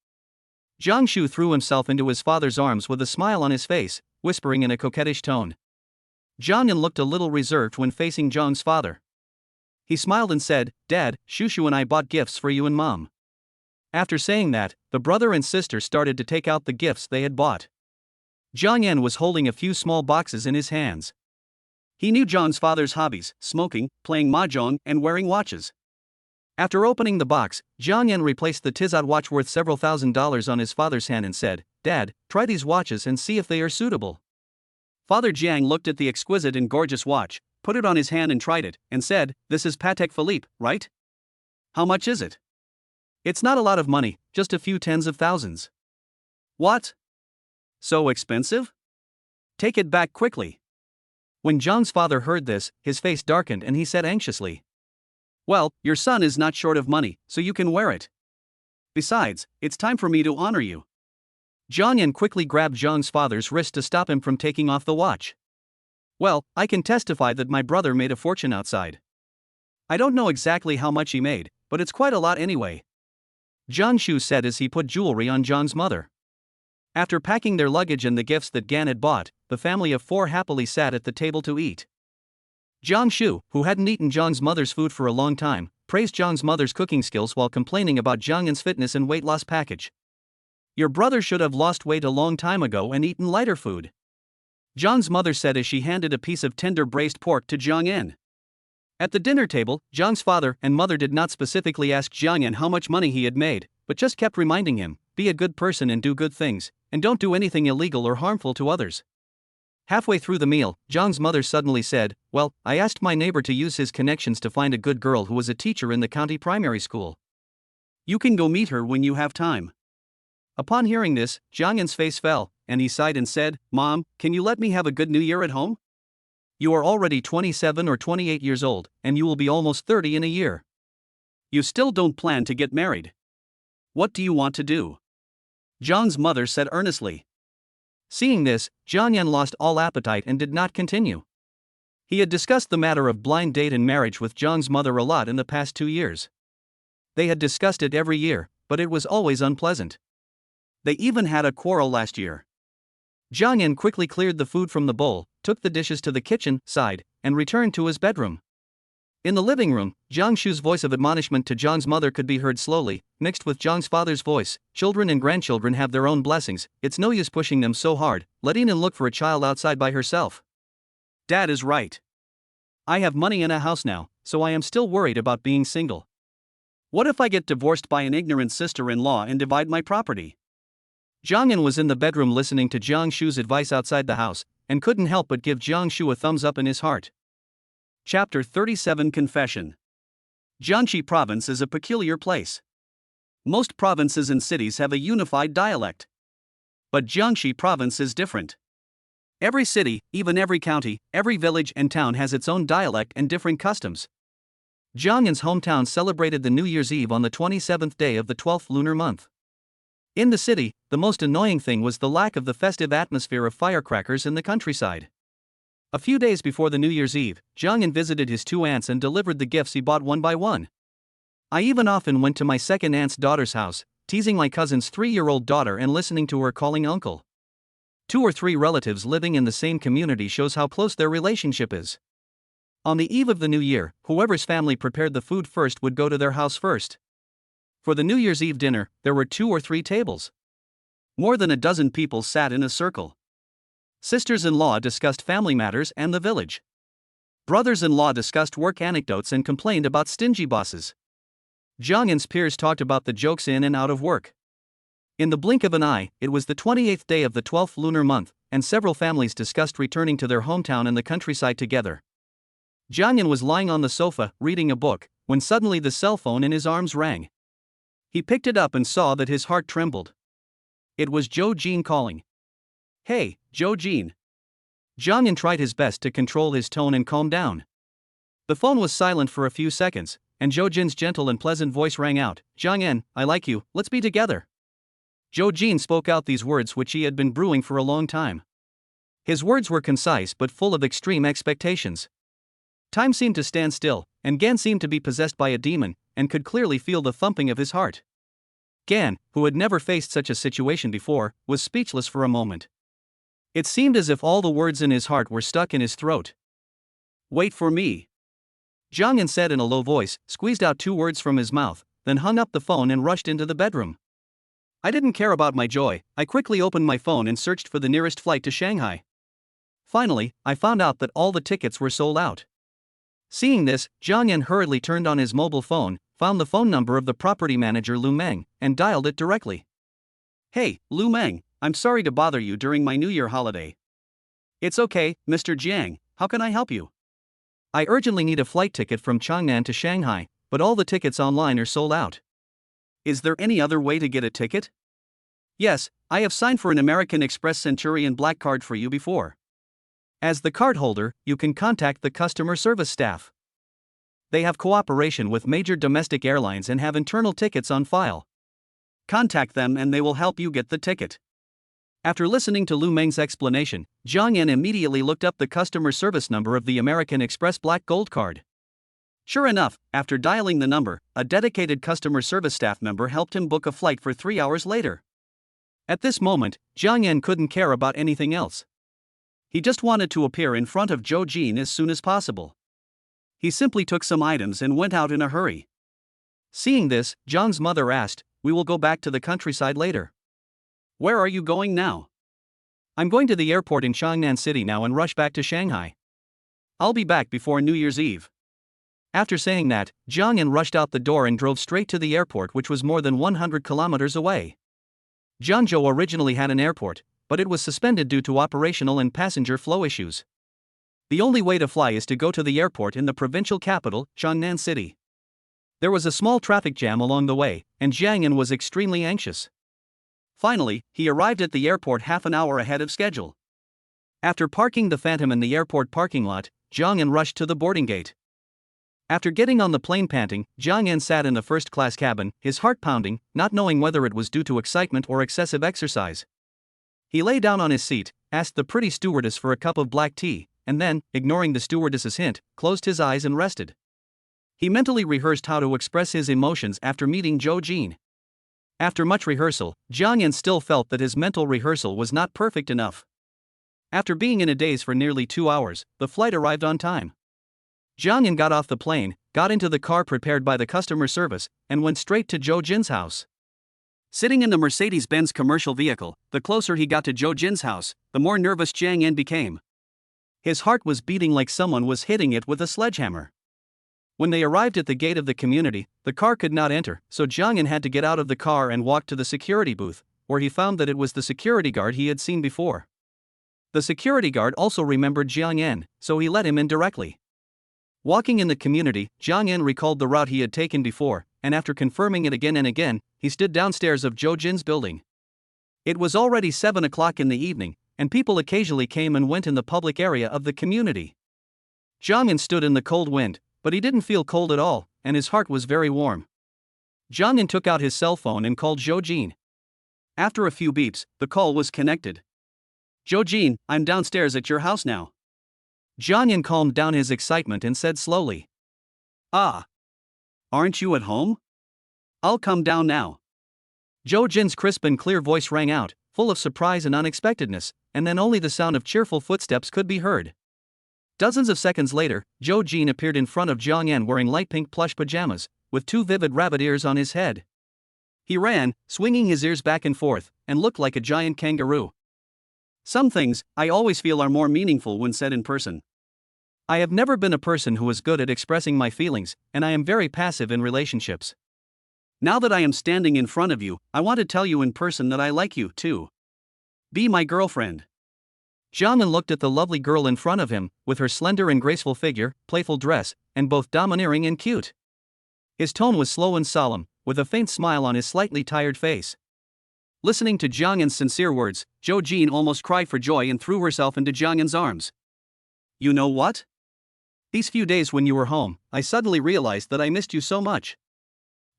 Speaker 1: Jiang Shu threw himself into his father's arms with a smile on his face, whispering in a coquettish tone. Jiang Yan looked a little reserved when facing Jiang's father. He smiled and said, "Dad, Shushu and I bought gifts for you and Mom." After saying that, the brother and sister started to take out the gifts they had bought. Jiang Yan was holding a few small boxes in his hands. He knew Jiang's father's hobbies: smoking, playing mahjong, and wearing watches. After opening the box, Jiang Yan replaced the Tizot watch worth several $1,000s on his father's hand and said, "Dad, try these watches and see if they are suitable." Father Jiang looked at the exquisite and gorgeous watch, put it on his hand and tried it, and said, "This is Patek Philippe, right? How much is it?" "It's not a lot of money, just a few tens of thousands." "What? So expensive? Take it back quickly." When Jiang's father heard this, his face darkened and he said anxiously, "Well, your son is not short of money, so you can wear it. Besides, it's time for me to honor you." Jiang Yan quickly grabbed Jiang's father's wrist to stop him from taking off the watch. "Well, I can testify that my brother made a fortune outside. I don't know exactly how much he made, but it's quite a lot anyway," Jiang Shu said as he put jewelry on Jiang's mother. After packing their luggage and the gifts that Gan had bought, the family of 4 happily sat at the table to eat. Jiang Shu, who hadn't eaten Jiang's mother's food for a long time, praised Jiang's mother's cooking skills while complaining about Jiang Yan's fitness and weight loss package. "Your brother should have lost weight a long time ago and eaten lighter food," Jiang's mother said as she handed a piece of tender braised pork to Jiang Yan. At the dinner table, Jiang's father and mother did not specifically ask Jiang Yan how much money he had made, but just kept reminding him, "Be a good person and do good things, and don't do anything illegal or harmful to others." Halfway through the meal, Jiang's mother suddenly said, "Well, I asked my neighbor to use his connections to find a good girl who was a teacher in the county primary school. You can go meet her when you have time." Upon hearing this, Jiang Yan's face fell, and he sighed and said, "Mom, can you let me have a good New Year at home? You are already 27 or 28 years old, and you will be almost 30 in a year. You still don't plan to get married. What do you want to do?" Jiang's mother said earnestly. Seeing this, Jiang Yan lost all appetite and did not continue. He had discussed the matter of blind date and marriage with Jiang's mother a lot in the past 2 years. They had discussed it every year, but it was always unpleasant. They even had a quarrel last year. Jiang Yan quickly cleared the food from the bowl, took the dishes to the kitchen side, and returned to his bedroom. In the living room, Jiang Shu's voice of admonishment to Jiang's mother could be heard slowly, mixed with Jiang's father's voice. "Children and grandchildren have their own blessings, it's no use pushing them so hard. Let Ina look for a child outside by herself. Dad is right. I have money and a house now, so I am still worried about being single. What if I get divorced by an ignorant sister-in-law and divide my property?" Jiang Yan was in the bedroom listening to Jiang Shu's advice outside the house, and couldn't help but give Jiang Shu a thumbs up in his heart. Chapter 37 Confession. Jiangxi Province is a peculiar place. Most provinces and cities have a unified dialect. But Jiangxi Province is different. Every city, even every county, every village and town has its own dialect and different customs. Jiang Yan's hometown celebrated the New Year's Eve on the 27th day of the 12th lunar month. In the city, the most annoying thing was the lack of the festive atmosphere of firecrackers in the countryside. A few days before the New Year's Eve, Jiang visited his two aunts and delivered the gifts he bought one by one. I even often went to my second aunt's daughter's house, teasing my cousin's 3-year-old daughter and listening to her calling uncle. 2 or 3 relatives living in the same community shows how close their relationship is. On the eve of the new year, whoever's family prepared the food first would go to their house first. For the New Year's Eve dinner, there were 2 or 3 tables. More than a dozen people sat in a circle. Sisters-in-law discussed family matters and the village. Brothers-in-law discussed work anecdotes and complained about stingy bosses. Jiang and peers talked about the jokes in and out of work. In the blink of an eye, it was the 28th day of the 12th lunar month, and several families discussed returning to their hometown and the countryside together. Jiang was lying on the sofa, reading a book, when suddenly the cell phone in his arms rang. He picked it up and saw that his heart trembled. It was Zhou Jin calling. "Hey, Zhou Jin." Jiang tried his best to control his tone and calm down. The phone was silent for a few seconds, and Zhou Jin's gentle and pleasant voice rang out, "Jiang, I like you, let's be together." Zhou Jin spoke out these words which he had been brewing for a long time. His words were concise but full of extreme expectations. Time seemed to stand still, and Gan seemed to be possessed by a demon, and could clearly feel the thumping of his heart. Gan, who had never faced such a situation before, was speechless for a moment. It seemed as if all the words in his heart were stuck in his throat. "Wait for me," Jiang said in a low voice, squeezed out 2 words from his mouth, then hung up the phone and rushed into the bedroom. I didn't care about my joy. I quickly opened my phone and searched for the nearest flight to Shanghai. Finally, I found out that all the tickets were sold out. Seeing this, Jiang hurriedly turned on his mobile phone, found the phone number of the property manager Lu Meng, and dialed it directly. "Hey, Lu Meng, I'm sorry to bother you during my New Year holiday." "It's okay, Mr. Jiang, how can I help you?" "I urgently need a flight ticket from Changnan to Shanghai, but all the tickets online are sold out." "Is there any other way to get a ticket?" "Yes, I have signed for an American Express Centurion Black Card for you before. As the card holder, you can contact the customer service staff. They have cooperation with major domestic airlines and have internal tickets on file. Contact them and they will help you get the ticket." After listening to Lu Meng's explanation, Jiang immediately looked up the customer service number of the American Express Black Gold Card. Sure enough, after dialing the number, a dedicated customer service staff member helped him book a flight for 3 hours later. At this moment, Jiang couldn't care about anything else. He just wanted to appear in front of Zhou Jin as soon as possible. He simply took some items and went out in a hurry. Seeing this, Jiang's mother asked, "We will go back to the countryside later." "Where are you going now?" "I'm going to the airport in Changnan City now and rush back to Shanghai. I'll be back before New Year's Eve." After saying that, Jiang rushed out the door and drove straight to the airport, which was more than 100 kilometers away. Zhangzhou originally had an airport, but it was suspended due to operational and passenger flow issues. The only way to fly is to go to the airport in the provincial capital, Changnan City. There was a small traffic jam along the way, and Jiang was extremely anxious. Finally, he arrived at the airport half an hour ahead of schedule. After parking the Phantom in the airport parking lot, Jiang rushed to the boarding gate. After getting on the plane panting, Jiang sat in the first-class cabin, his heart pounding, not knowing whether it was due to excitement or excessive exercise. He lay down on his seat, asked the pretty stewardess for a cup of black tea, and then, ignoring the stewardess's hint, closed his eyes and rested. He mentally rehearsed how to express his emotions after meeting Zhou Jin. After much rehearsal, Jiang still felt that his mental rehearsal was not perfect enough. After being in a daze for nearly 2 hours, the flight arrived on time. Jiang got off the plane, got into the car prepared by the customer service, and went straight to Zhou Jin's house. Sitting in the Mercedes-Benz commercial vehicle, the closer he got to Zhou Jin's house, the more nervous Jiang became. His heart was beating like someone was hitting it with a sledgehammer. When they arrived at the gate of the community, the car could not enter, so Jiang had to get out of the car and walk to the security booth, where he found that it was the security guard he had seen before. The security guard also remembered Jiang, so he let him in directly. Walking in the community, Jiang recalled the route he had taken before, and after confirming it again and again, he stood downstairs of Zhou Jin's building. It was already 7 o'clock in the evening, and people occasionally came and went in the public area of the community. Jiang stood in the cold wind, but he didn't feel cold at all, and his heart was very warm. Jiang took out his cell phone and called Zhou Jin. After a few beeps, the call was connected. "Jojin, I'm downstairs at your house now." Jiangyan calmed down his excitement and said slowly. "Ah. Aren't you at home? I'll come down now." Jojin's crisp and clear voice rang out, full of surprise and unexpectedness, and then only the sound of cheerful footsteps could be heard. Dozens of seconds later, Jojin appeared in front of Jiangyan wearing light pink plush pajamas, with two vivid rabbit ears on his head. He ran, swinging his ears back and forth, and looked like a giant kangaroo. "Some things, I always feel, are more meaningful when said in person. I have never been a person who is good at expressing my feelings, and I am very passive in relationships. Now that I am standing in front of you, I want to tell you in person that I like you, too. Be my girlfriend." Jiangyan looked at the lovely girl in front of him, with her slender and graceful figure, playful dress, and both domineering and cute. His tone was slow and solemn, with a faint smile on his slightly tired face. Listening to Jiangyan's sincere words, Jojin almost cried for joy and threw herself into Jiangyan's arms. "You know what? These few days when you were home, I suddenly realized that I missed you so much."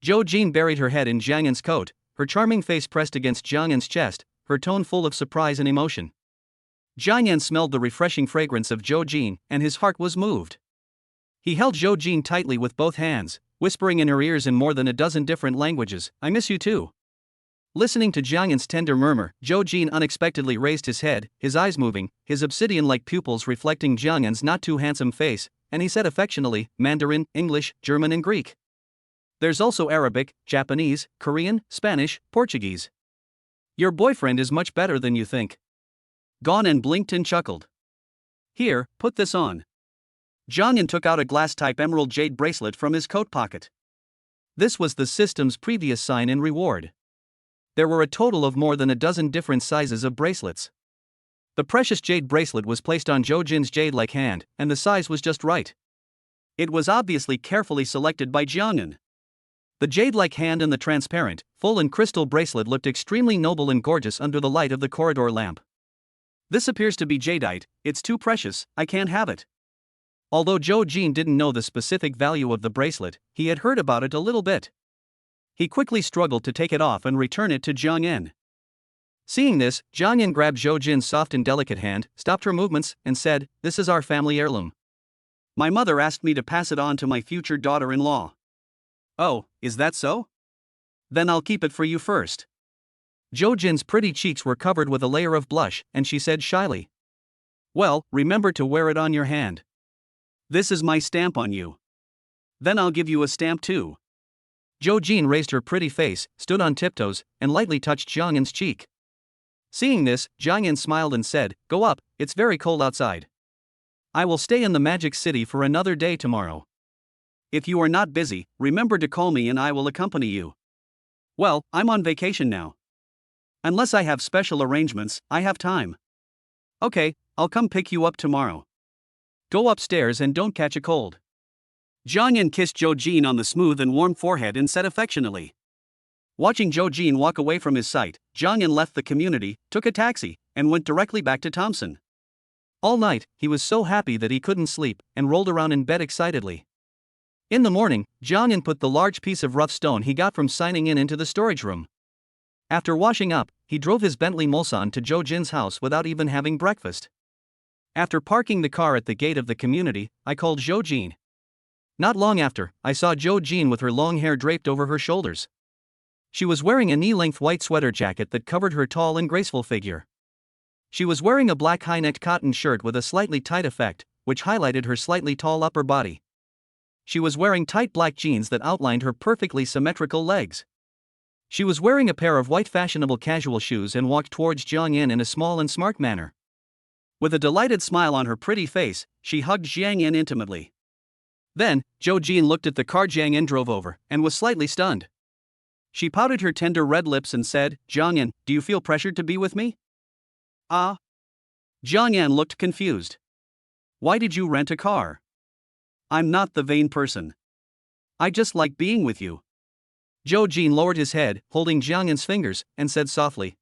Speaker 1: Jojin buried her head in Jiangyan's coat, her charming face pressed against Jiangyan's chest, her tone full of surprise and emotion. Jiangyan smelled the refreshing fragrance of Jojin, and his heart was moved. He held Jojin tightly with both hands, whispering in her ears in more than a dozen different languages, "I miss you too." Listening to Jiangyan's tender murmur, Jojin unexpectedly raised his head, his eyes moving, his obsidian-like pupils reflecting Jiangyan's not-too-handsome face, and he said affectionately, "Mandarin, English, German and Greek. There's also Arabic, Japanese, Korean, Spanish, Portuguese. Your boyfriend is much better than you think." Jiangyan blinked and chuckled. "Here, put this on." Jiangyan took out a glass-type emerald jade bracelet from his coat pocket. This was the system's previous sign in reward. There were a total of more than a dozen different sizes of bracelets. The precious jade bracelet was placed on Jojin's jade-like hand, and the size was just right. It was obviously carefully selected by Jiangyan. The jade-like hand and the transparent, full and crystal bracelet looked extremely noble and gorgeous under the light of the corridor lamp. "This appears to be jadeite, it's too precious, I can't have it." Although Jojin didn't know the specific value of the bracelet, he had heard about it a little bit. He quickly struggled to take it off and return it to Jiangyan. Seeing this, Jiangyan grabbed Jojin's soft and delicate hand, stopped her movements, and said, "This is our family heirloom. My mother asked me to pass it on to my future daughter-in-law." "Oh, is that so? Then I'll keep it for you first." Jojin's pretty cheeks were covered with a layer of blush, and she said shyly, "Well, remember to wear it on your hand. This is my stamp on you. Then I'll give you a stamp too." Jojin raised her pretty face, stood on tiptoes, and lightly touched Jiangyan's cheek. Seeing this, Jiangyan smiled and said, "Go up, it's very cold outside. I will stay in the Magic City for another day tomorrow. If you are not busy, remember to call me and I will accompany you." "Well, I'm on vacation now. Unless I have special arrangements, I have time." "Okay, I'll come pick you up tomorrow. Go upstairs and don't catch a cold." Jiangyan kissed Jojin on the smooth and warm forehead and said affectionately. Watching Jojin walk away from his sight, Jiangyan left the community, took a taxi, and went directly back to Thompson. All night, he was so happy that he couldn't sleep, and rolled around in bed excitedly. In the morning, Jiangyan put the large piece of rough stone he got from signing in into the storage room. After washing up, he drove his Bentley Mulsanne to Jojin's house without even having breakfast. After parking the car at the gate of the community, I called Jojin. Not long after, I saw Jojin with her long hair draped over her shoulders. She was wearing a knee-length white sweater jacket that covered her tall and graceful figure. She was wearing a black high-necked cotton shirt with a slightly tight effect, which highlighted her slightly tall upper body. She was wearing tight black jeans that outlined her perfectly symmetrical legs. She was wearing a pair of white fashionable casual shoes and walked towards Jiangyan in a small and smart manner. With a delighted smile on her pretty face, she hugged Jiangyan intimately. Then, Jojin looked at the car Jiangyan drove over, and was slightly stunned. She pouted her tender red lips and said, "Jiangyan, do you feel pressured to be with me?" "Ah." Jiangyan looked confused. "Why did you rent a car? I'm not the vain person. I just like being with you." Jojin lowered his head, holding Jiangyan's fingers, and said softly.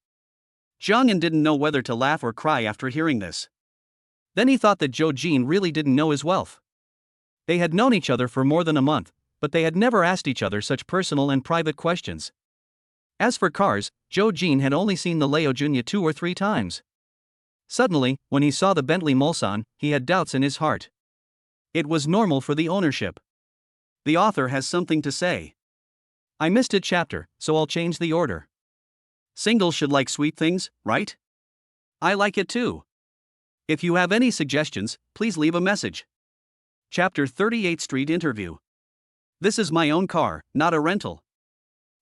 Speaker 1: Jiangyan didn't know whether to laugh or cry after hearing this. Then he thought that Jojin really didn't know his wealth. They had known each other for more than a month, but they had never asked each other such personal and private questions. As for cars, Joe Jean had only seen the Lamborghini 2 or 3 times. Suddenly, when he saw the Bentley Mulsanne, he had doubts in his heart. It was normal for the ownership. The author has something to say. I missed a chapter, so I'll change the order. Singles should like sweet things, right? I like it too. If you have any suggestions, please leave a message. Chapter 38 Street Interview. This is my own car, not a rental.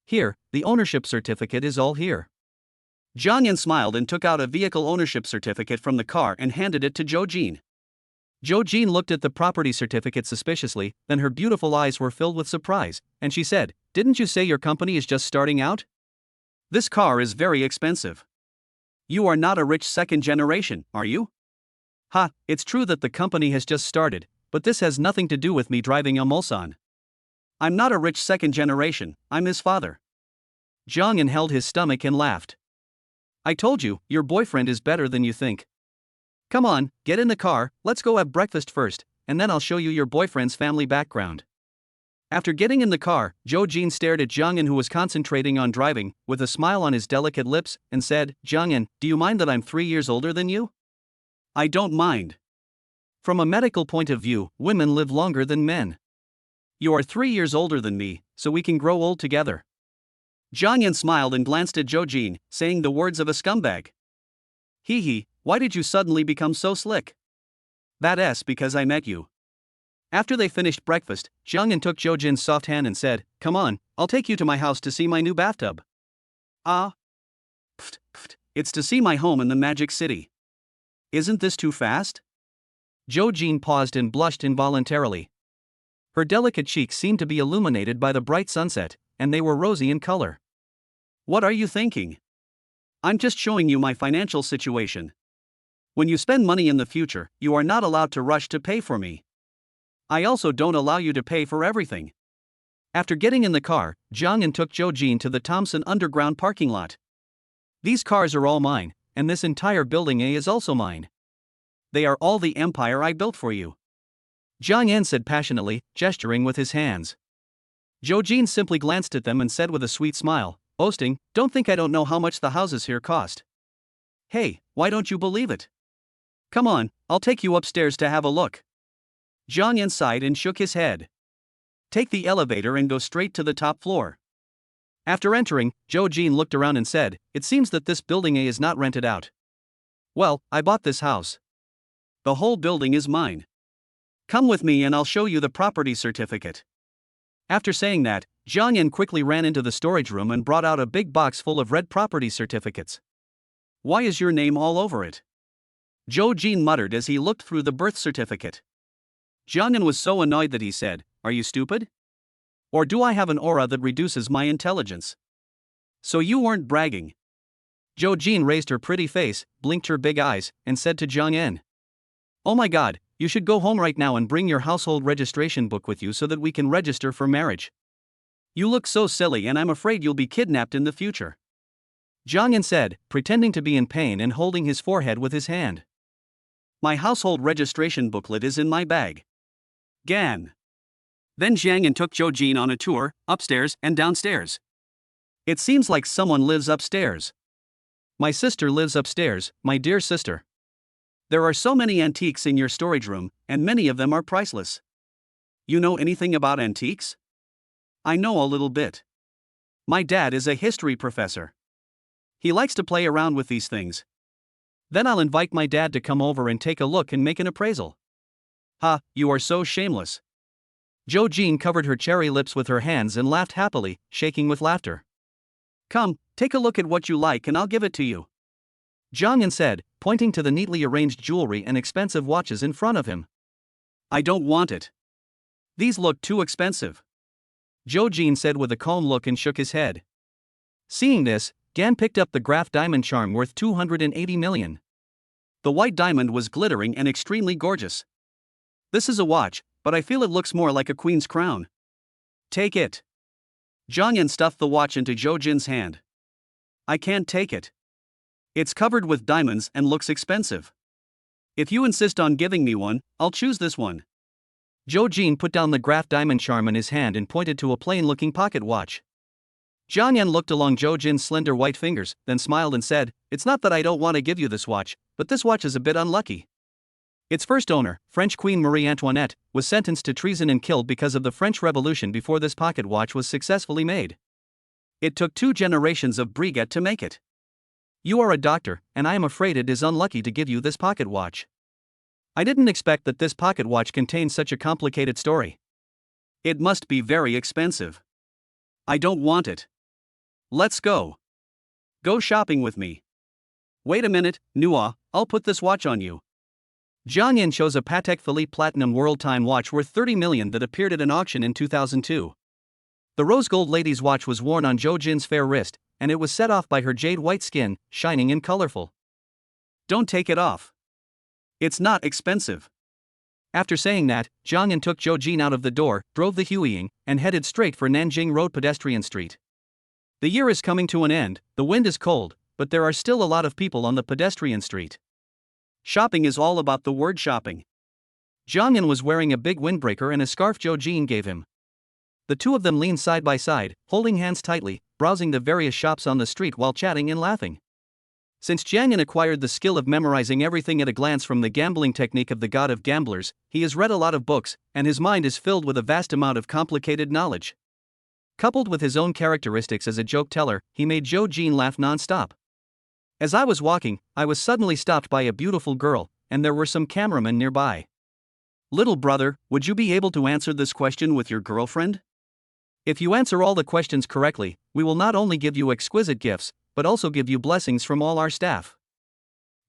Speaker 1: Here, the ownership certificate is all here. Jiang Yan smiled and took out a vehicle ownership certificate from the car and handed it to Joe Jean. Joe Jean looked at the property certificate suspiciously, then her beautiful eyes were filled with surprise, and she said, "Didn't you say your company is just starting out? This car is very expensive. You are not a rich second generation, are you?" "Ha, it's true that the company has just started, but this has nothing to do with me driving a Mulsanne. I'm not a rich second generation, I'm his father." Jiang Yan held his stomach and laughed. "I told you, your boyfriend is better than you think. Come on, get in the car, let's go have breakfast first, and then I'll show you your boyfriend's family background." After getting in the car, Joe Jean stared at Jiang Yan, who was concentrating on driving, with a smile on his delicate lips, and said, "Jiang Yan, do you mind that I'm 3 years older than you?" "I don't mind. From a medical point of view, women live longer than men. You are 3 years older than me, so we can grow old together." Jiang Yan smiled and glanced at Joe Jean, saying the words of a scumbag. "Hee hee, why did you suddenly become so slick?" "That's because I met you." After they finished breakfast, Jiang Yan took Joe Jean's soft hand and said, "Come on, I'll take you to my house to see my new bathtub." "Ah? Pft, it's to see my home in the Magic City. Isn't this too fast?" Joe Jean paused and blushed involuntarily. Her delicate cheeks seemed to be illuminated by the bright sunset, and they were rosy in color. "What are you thinking? I'm just showing you my financial situation. When you spend money in the future, you are not allowed to rush to pay for me. I also don't allow you to pay for everything." After getting in the car, Jiang Yan took Joe Jean to the Thompson Underground parking lot. "These cars are all mine, and this entire building A is also mine. They are all the empire I built for you," Jiang Yan said passionately, gesturing with his hands. Joe Jean simply glanced at them and said with a sweet smile, boasting, "Don't think I don't know how much the houses here cost. Hey, why don't you believe it? Come on, I'll take you upstairs to have a look." Jiang Yan sighed and shook his head. "Take the elevator and go straight to the top floor." After entering, Joe Jean looked around and said, "It seems that this building A is not rented out. Well, I bought this house. The whole building is mine. Come with me and I'll show you the property certificate." After saying that, Jiang Yan quickly ran into the storage room and brought out a big box full of red property certificates. "Why is your name all over it?" Joe Jean muttered as he looked through the birth certificate. Jiang Yan was so annoyed that he said, "Are you stupid? Or do I have an aura that reduces my intelligence? So you weren't bragging?" Joe Jean raised her pretty face, blinked her big eyes, and said to Jiang Yan, "Oh my god, you should go home right now and bring your household registration book with you so that we can register for marriage. You look so silly and I'm afraid you'll be kidnapped in the future," Jiang Yan said, pretending to be in pain and holding his forehead with his hand. "My household registration booklet is in my bag." Gan. Then Jiang Yan took Joe Jean on a tour, upstairs and downstairs. "It seems like someone lives upstairs." "My sister lives upstairs, my dear sister. There are so many antiques in your storage room, and many of them are priceless. You know anything about antiques?" "I know a little bit. My dad is a history professor. He likes to play around with these things. Then I'll invite my dad to come over and take a look and make an appraisal." "Ha, you are so shameless." Joe Jean covered her cherry lips with her hands and laughed happily, shaking with laughter. "Come, take a look at what you like and I'll give it to you," Jiang Yan said, pointing to the neatly arranged jewelry and expensive watches in front of him. "I don't want it. These look too expensive," Joe Jean said with a calm look and shook his head. Seeing this, Gan picked up the Graf diamond charm worth 280 million. The white diamond was glittering and extremely gorgeous. "This is a watch, but I feel it looks more like a queen's crown." "Take it." Jiang Yan stuffed the watch into Joe Jin's hand. "I can't take it. It's covered with diamonds and looks expensive. If you insist on giving me one, I'll choose this one." Joe Jean put down the Graf diamond charm in his hand and pointed to a plain-looking pocket watch. Jiang Yan looked along Zhou Jin's slender white fingers, then smiled and said, "It's not that I don't want to give you this watch, but this watch is a bit unlucky." Its first owner, French Queen Marie Antoinette, was sentenced to treason and killed because of the French Revolution before this pocket watch was successfully made. It took 2 generations of brigade to make it. You are a doctor, and I am afraid it is unlucky to give you this pocket watch. I didn't expect that this pocket watch contains such a complicated story. It must be very expensive. I don't want it. Let's go. Go shopping with me. Wait a minute, Nua, I'll put this watch on you. Jiang Yan chose a Patek Philippe Platinum World Time watch worth 30 million that appeared at an auction in 2002. The rose gold lady's watch was worn on Zhou Jin's fair wrist, and it was set off by her jade white skin, shining and colorful. Don't take it off. It's not expensive. After saying that, Jiang Yan took Zhou Jin out of the door, drove the Huiying, and headed straight for Nanjing Road Pedestrian Street. The year is coming to an end, the wind is cold, but there are still a lot of people on the pedestrian street. Shopping is all about the word shopping. Jiang Yan was wearing a big windbreaker and a scarf Zhou Jin gave him. The two of them leaned side by side, holding hands tightly, browsing the various shops on the street while chatting and laughing. Since Jiang Yan acquired the skill of memorizing everything at a glance from the gambling technique of the god of gamblers, he has read a lot of books, and his mind is filled with a vast amount of complicated knowledge. Coupled with his own characteristics as a joke teller, he made Zhou Jin laugh non-stop. As I was walking, I was suddenly stopped by a beautiful girl, and there were some cameramen nearby. Little brother, would you be able to answer this question with your girlfriend? If you answer all the questions correctly, we will not only give you exquisite gifts, but also give you blessings from all our staff.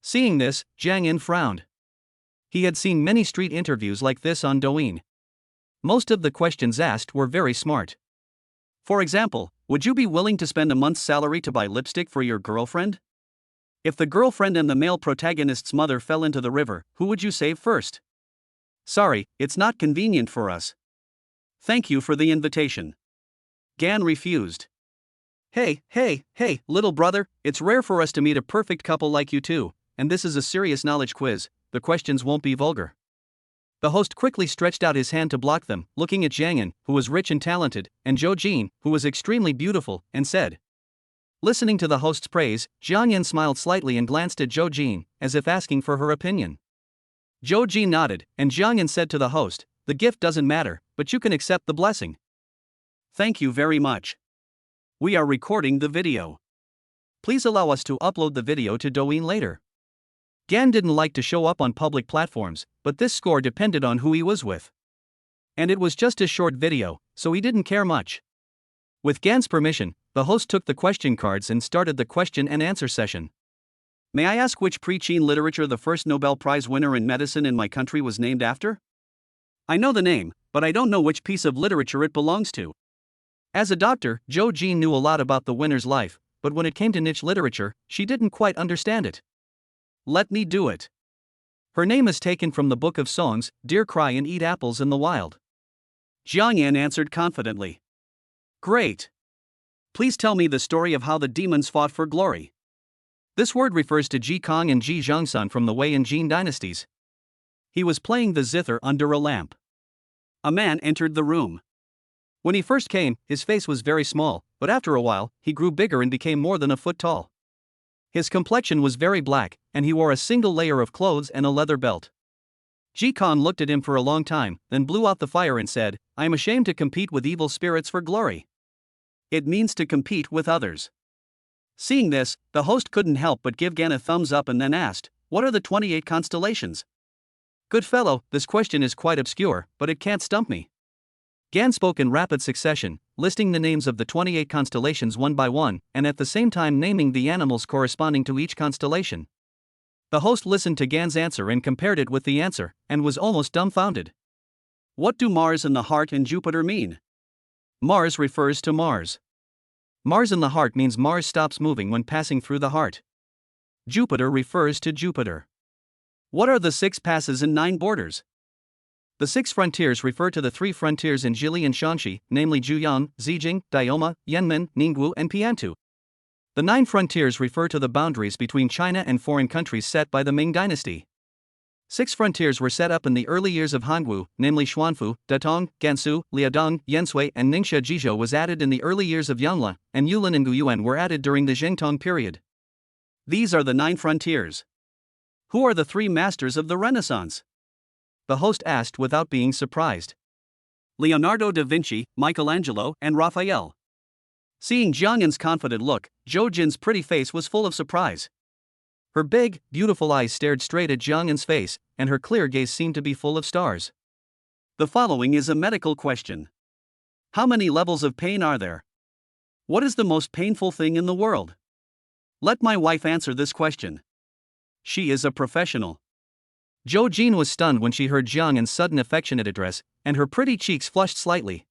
Speaker 1: Seeing this, Jiang Yan frowned. He had seen many street interviews like this on Douyin. Most of the questions asked were very smart. For example, would you be willing to spend a month's salary to buy lipstick for your girlfriend? If the girlfriend and the male protagonist's mother fell into the river, who would you save first? Sorry, it's not convenient for us. Thank you for the invitation. Gan refused. Hey, little brother, it's rare for us to meet a perfect couple like you two, and this is a serious knowledge quiz, the questions won't be vulgar. The host quickly stretched out his hand to block them, looking at Jiang Yan, who was rich and talented, and Zhou Jin, who was extremely beautiful, and said. Listening to the host's praise, Jiang Yan smiled slightly and glanced at Zhou Jin, as if asking for her opinion. Zhou Jin nodded, and Jiang Yan said to the host, "The gift doesn't matter, but you can accept the blessing." Thank you very much. We are recording the video. Please allow us to upload the video to Douyin later. Gan didn't like to show up on public platforms, but this score depended on who he was with. And it was just a short video, so he didn't care much. With Gan's permission, the host took the question cards and started the question and answer session. May I ask which pre-Qin literature the first Nobel Prize winner in medicine in my country was named after? I know the name, but I don't know which piece of literature it belongs to. As a doctor, Zhou Jin knew a lot about the winner's life, but when it came to niche literature, she didn't quite understand it. Let me do it. Her name is taken from the Book of Songs, Deer Cry and Eat Apples in the Wild. Jiang Yan answered confidently. Great. Please tell me the story of how the demons fought for glory. This word refers to Ji Kong and Ji Zhongsun from the Wei and Jin dynasties. He was playing the zither under a lamp. A man entered the room. When he first came, his face was very small, but after a while, he grew bigger and became more than a foot tall. His complexion was very black, and he wore a single layer of clothes and a leather belt. Ji Kong looked at him for a long time, then blew out the fire and said, "I am ashamed to compete with evil spirits for glory." It means to compete with others. Seeing this, the host couldn't help but give Gan a thumbs up and then asked, "What are the 28 constellations?" Good fellow, this question is quite obscure, but it can't stump me. Gan spoke in rapid succession, listing the names of the 28 constellations one by one, and at the same time naming the animals corresponding to each constellation. The host listened to Gan's answer and compared it with the answer, and was almost dumbfounded. What do Mars in the heart and Jupiter mean? Mars refers to Mars. Mars in the heart means Mars stops moving when passing through the heart. Jupiter refers to Jupiter. What are the 6 passes and 9 borders? The 6 frontiers refer to the 3 frontiers in Jili and Shanxi, namely Zhujiang, Zijing, Dioma, Yanmen, Ningwu, and Piantu. The 9 frontiers refer to the boundaries between China and foreign countries set by the Ming dynasty. 6 frontiers were set up in the early years of Hangwu, namely Xuanfu, Datong, Gansu, Liaodong, Yenshui, and Ningxia. Jizhou was added in the early years of Yongle, and Yulin and Guyuan were added during the Jingtong period. These are the 9 frontiers. Who are the 3 masters of the Renaissance? The host asked without being surprised. Leonardo da Vinci, Michelangelo, and Raphael. Seeing Jiang Yan's confident look, Zhou Jin's pretty face was full of surprise. Her big, beautiful eyes stared straight at Jiang Yan's face, and her clear gaze seemed to be full of stars. The following is a medical question. How many levels of pain are there? What is the most painful thing in the world? Let my wife answer this question. She is a professional. Zhou Jin was stunned when she heard Jiang Yan's sudden affectionate address, and her pretty cheeks flushed slightly.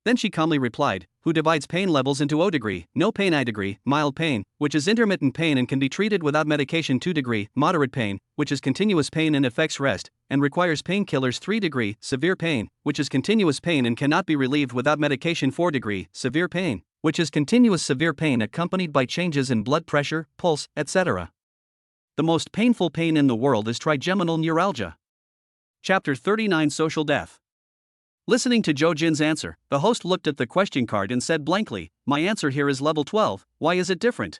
Speaker 1: Then she calmly replied, who divides pain levels into O degree, no pain, I degree, mild pain, which is intermittent pain and can be treated without medication, 2 degree, moderate pain, which is continuous pain and affects rest, and requires painkillers, 3 degree, severe pain, which is continuous pain and cannot be relieved without medication, 4 degree, severe pain, which is continuous severe pain accompanied by changes in blood pressure, pulse, etc. The most painful pain in the world is trigeminal neuralgia. Chapter 39 Social Death. Listening to Zhou Jin's answer, the host looked at the question card and said blankly, my answer here is level 12, why is it different?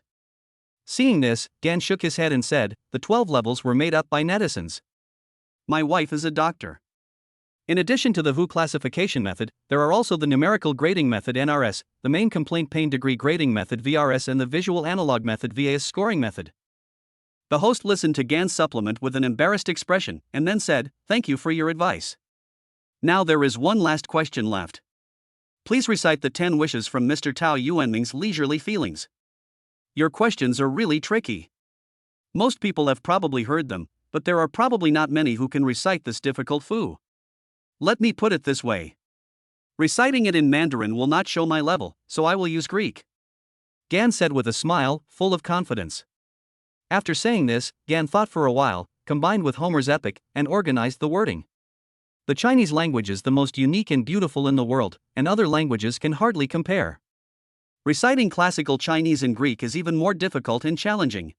Speaker 1: Seeing this, Gan shook his head and said, the 12 levels were made up by netizens. My wife is a doctor. In addition to the VU classification method, there are also the numerical grading method NRS, the main complaint pain degree grading method VRS, and the visual analog method VAS scoring method. The host listened to Gan's supplement with an embarrassed expression and then said, thank you for your advice. Now there is one last question left. Please recite the 10 wishes from Mr. Tao Yuanming's leisurely feelings. Your questions are really tricky. Most people have probably heard them, but there are probably not many who can recite this difficult fu. Let me put it this way. Reciting it in Mandarin will not show my level, so I will use Greek. Gan said with a smile, full of confidence. After saying this, Gan thought for a while, combined with Homer's epic, and organized the wording. The Chinese language is the most unique and beautiful in the world, and other languages can hardly compare. Reciting classical Chinese and Greek is even more difficult and challenging.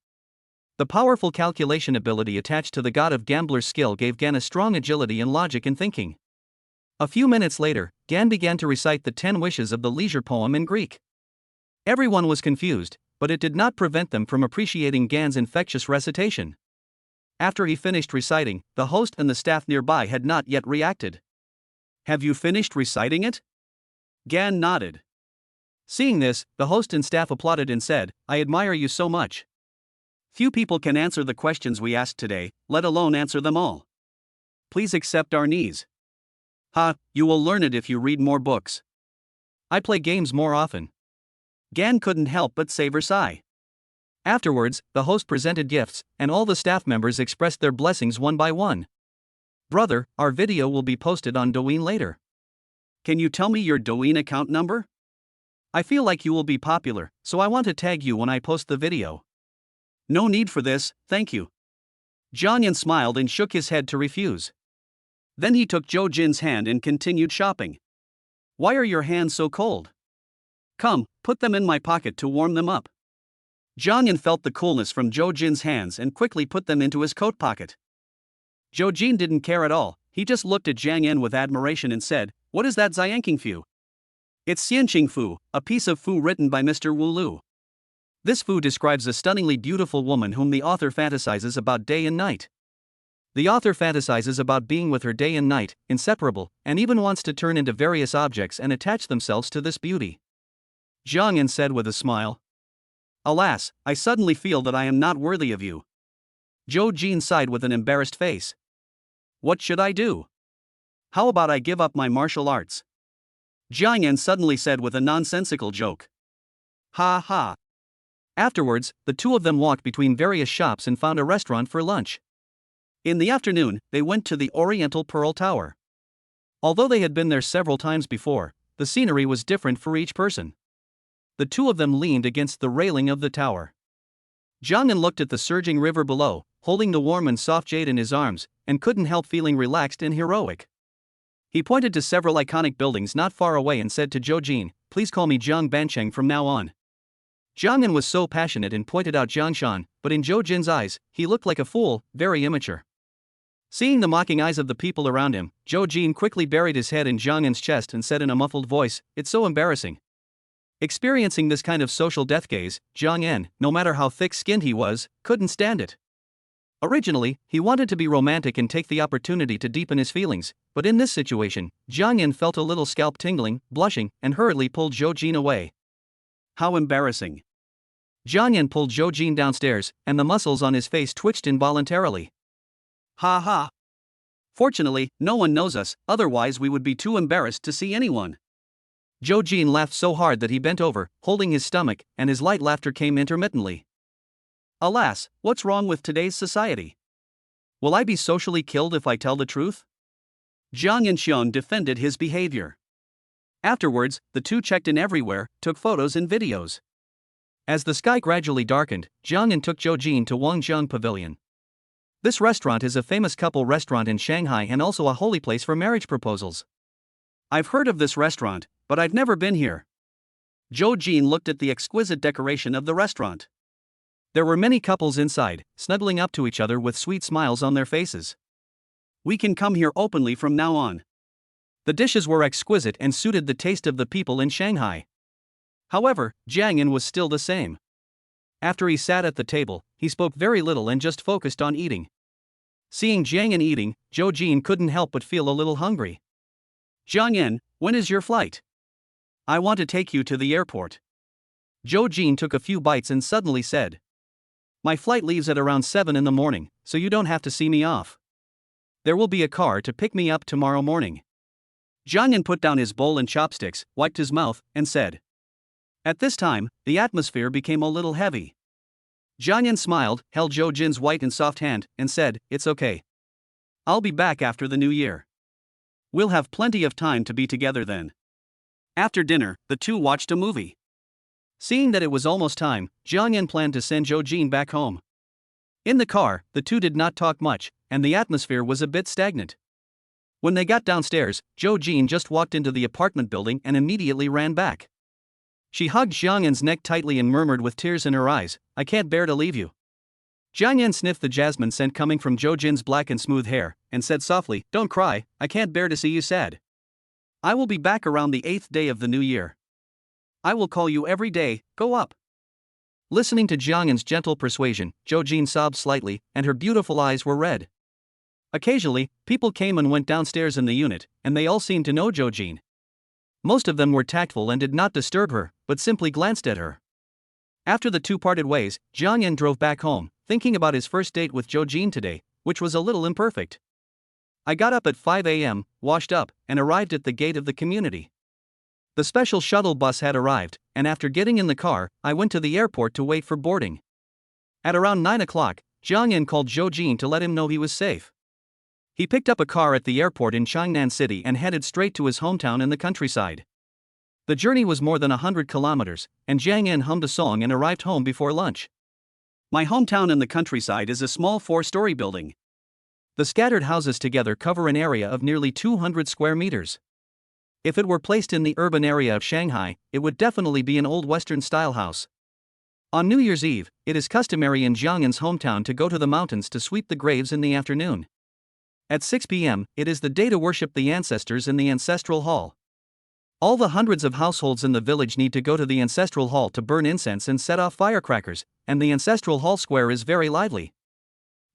Speaker 1: The powerful calculation ability attached to the god of gambler's skill gave Gan a strong agility in logic and thinking. A few minutes later, Gan began to recite the 10 wishes of the leisure poem in Greek. Everyone was confused, but it did not prevent them from appreciating Gan's infectious recitation. After he finished reciting, the host and the staff nearby had not yet reacted. Have you finished reciting it? Gan nodded. Seeing this, the host and staff applauded and said, I admire you so much. Few people can answer the questions we asked today, let alone answer them all. Please accept our knees. You will learn it if you read more books. I play games more often. Gan couldn't help but savor sigh. Afterwards, the host presented gifts, and all the staff members expressed their blessings one by one. Brother, our video will be posted on Douyin later. Can you tell me your Douyin account number? I feel like you will be popular, so I want to tag you when I post the video. No need for this, thank you. Jiang Yan smiled and shook his head to refuse. Then he took Zhou Jin's hand and continued shopping. Why are your hands so cold? Come, put them in my pocket to warm them up. Jiang Yan felt the coolness from Zhou Jin's hands and quickly put them into his coat pocket. Zhou Jin didn't care at all, he just looked at Jiang Yan with admiration and said, what is that Xianqing Fu? It's Xianqing Fu, a piece of fu written by Mr. Wu Lu. This fu describes a stunningly beautiful woman whom the author fantasizes about day and night. The author fantasizes about being with her day and night, inseparable, and even wants to turn into various objects and attach themselves to this beauty. Jiang Yan said with a smile. Alas, I suddenly feel that I am not worthy of you. Zhou Jin sighed with an embarrassed face. What should I do? How about I give up my martial arts? Jiang Yan suddenly said with a nonsensical joke. Ha ha. Afterwards, the two of them walked between various shops and found a restaurant for lunch. In the afternoon, they went to the Oriental Pearl Tower. Although they had been there several times before, the scenery was different for each person. The two of them leaned against the railing of the tower. Jiang Yan looked at the surging river below, holding the warm and soft jade in his arms, and couldn't help feeling relaxed and heroic. He pointed to several iconic buildings not far away and said to Zhou Jin, please call me Jiang Bancheng from now on. Jiang Yan was so passionate and pointed out Jiang Shan, but in Zhou Jin's eyes, he looked like a fool, very immature. Seeing the mocking eyes of the people around him, Zhou Jin quickly buried his head in Jiang Yan's chest and said in a muffled voice, "It's so embarrassing." Experiencing this kind of social death gaze, Jiang Yan, no matter how thick-skinned he was, couldn't stand it. Originally, he wanted to be romantic and take the opportunity to deepen his feelings, but in this situation, Jiang Yan felt a little scalp tingling, blushing, and hurriedly pulled Zhou Jin away. How embarrassing. Jiang Yan pulled Zhou Jin downstairs, and the muscles on his face twitched involuntarily. Ha ha. Fortunately, no one knows us, otherwise we would be too embarrassed to see anyone. Zhou Jin laughed so hard that he bent over, holding his stomach, and his light laughter came intermittently. Alas, what's wrong with today's society? Will I be socially killed if I tell the truth? Jiang Yanxian defended his behavior. Afterwards, the two checked in everywhere, took photos and videos. As the sky gradually darkened, Jiang Yan took Zhou Jin to Wangjiang Pavilion. This restaurant is a famous couple restaurant in Shanghai and also a holy place for marriage proposals. I've heard of this restaurant, but I've never been here. Zhou Jin looked at the exquisite decoration of the restaurant. There were many couples inside, snuggling up to each other with sweet smiles on their faces. We can come here openly from now on. The dishes were exquisite and suited the taste of the people in Shanghai. However, Jiang Yan was still the same. After he sat at the table, he spoke very little and just focused on eating. Seeing Jiang Yan eating, Zhou Jin couldn't help but feel a little hungry. Jiang Yan, when is your flight? I want to take you to the airport. Zhou Jin took a few bites and suddenly said. My flight leaves at around 7 in the morning, so you don't have to see me off. There will be a car to pick me up tomorrow morning. Jiang Yan put down his bowl and chopsticks, wiped his mouth, and said. At this time, the atmosphere became a little heavy. Jiang Yan smiled, held Zhou Jin's white and soft hand, and said, It's okay. I'll be back after the new year. We'll have plenty of time to be together then. After dinner, the two watched a movie. Seeing that it was almost time, Jiang Yan planned to send Zhou Jin back home. In the car, the two did not talk much, and the atmosphere was a bit stagnant. When they got downstairs, Zhou Jin just walked into the apartment building and immediately ran back. She hugged Jiang Yan's neck tightly and murmured with tears in her eyes, I can't bear to leave you. Jiang Yan sniffed the jasmine scent coming from Zhou Jin's black and smooth hair, and said softly, Don't cry, I can't bear to see you sad. I will be back around the 8th day of the new year. I will call you every day, go up. Listening to Jiang Yan's gentle persuasion, Zhou Jin sobbed slightly, and her beautiful eyes were red. Occasionally, people came and went downstairs in the unit, and they all seemed to know Zhou Jin. Most of them were tactful and did not disturb her, but simply glanced at her. After the two parted ways, Jiang Yan drove back home, thinking about his first date with Zhou Jin today, which was a little imperfect. I got up at 5 a.m., washed up, and arrived at the gate of the community. The special shuttle bus had arrived, and after getting in the car, I went to the airport to wait for boarding. At around 9 o'clock, Jiang Yan called Zhou Jin to let him know he was safe. He picked up a car at the airport in Changnan City and headed straight to his hometown in the countryside. The journey was more than 100 kilometers, and Jiang Yan hummed a song and arrived home before lunch. My hometown in the countryside is a small 4-story building. The scattered houses together cover an area of nearly 200 square meters. If it were placed in the urban area of Shanghai, it would definitely be an old Western-style house. On New Year's Eve, it is customary in Jiang Yan's hometown to go to the mountains to sweep the graves in the afternoon. At 6 p.m., it is the day to worship the ancestors in the ancestral hall. All the hundreds of households in the village need to go to the ancestral hall to burn incense and set off firecrackers, and the ancestral hall square is very lively.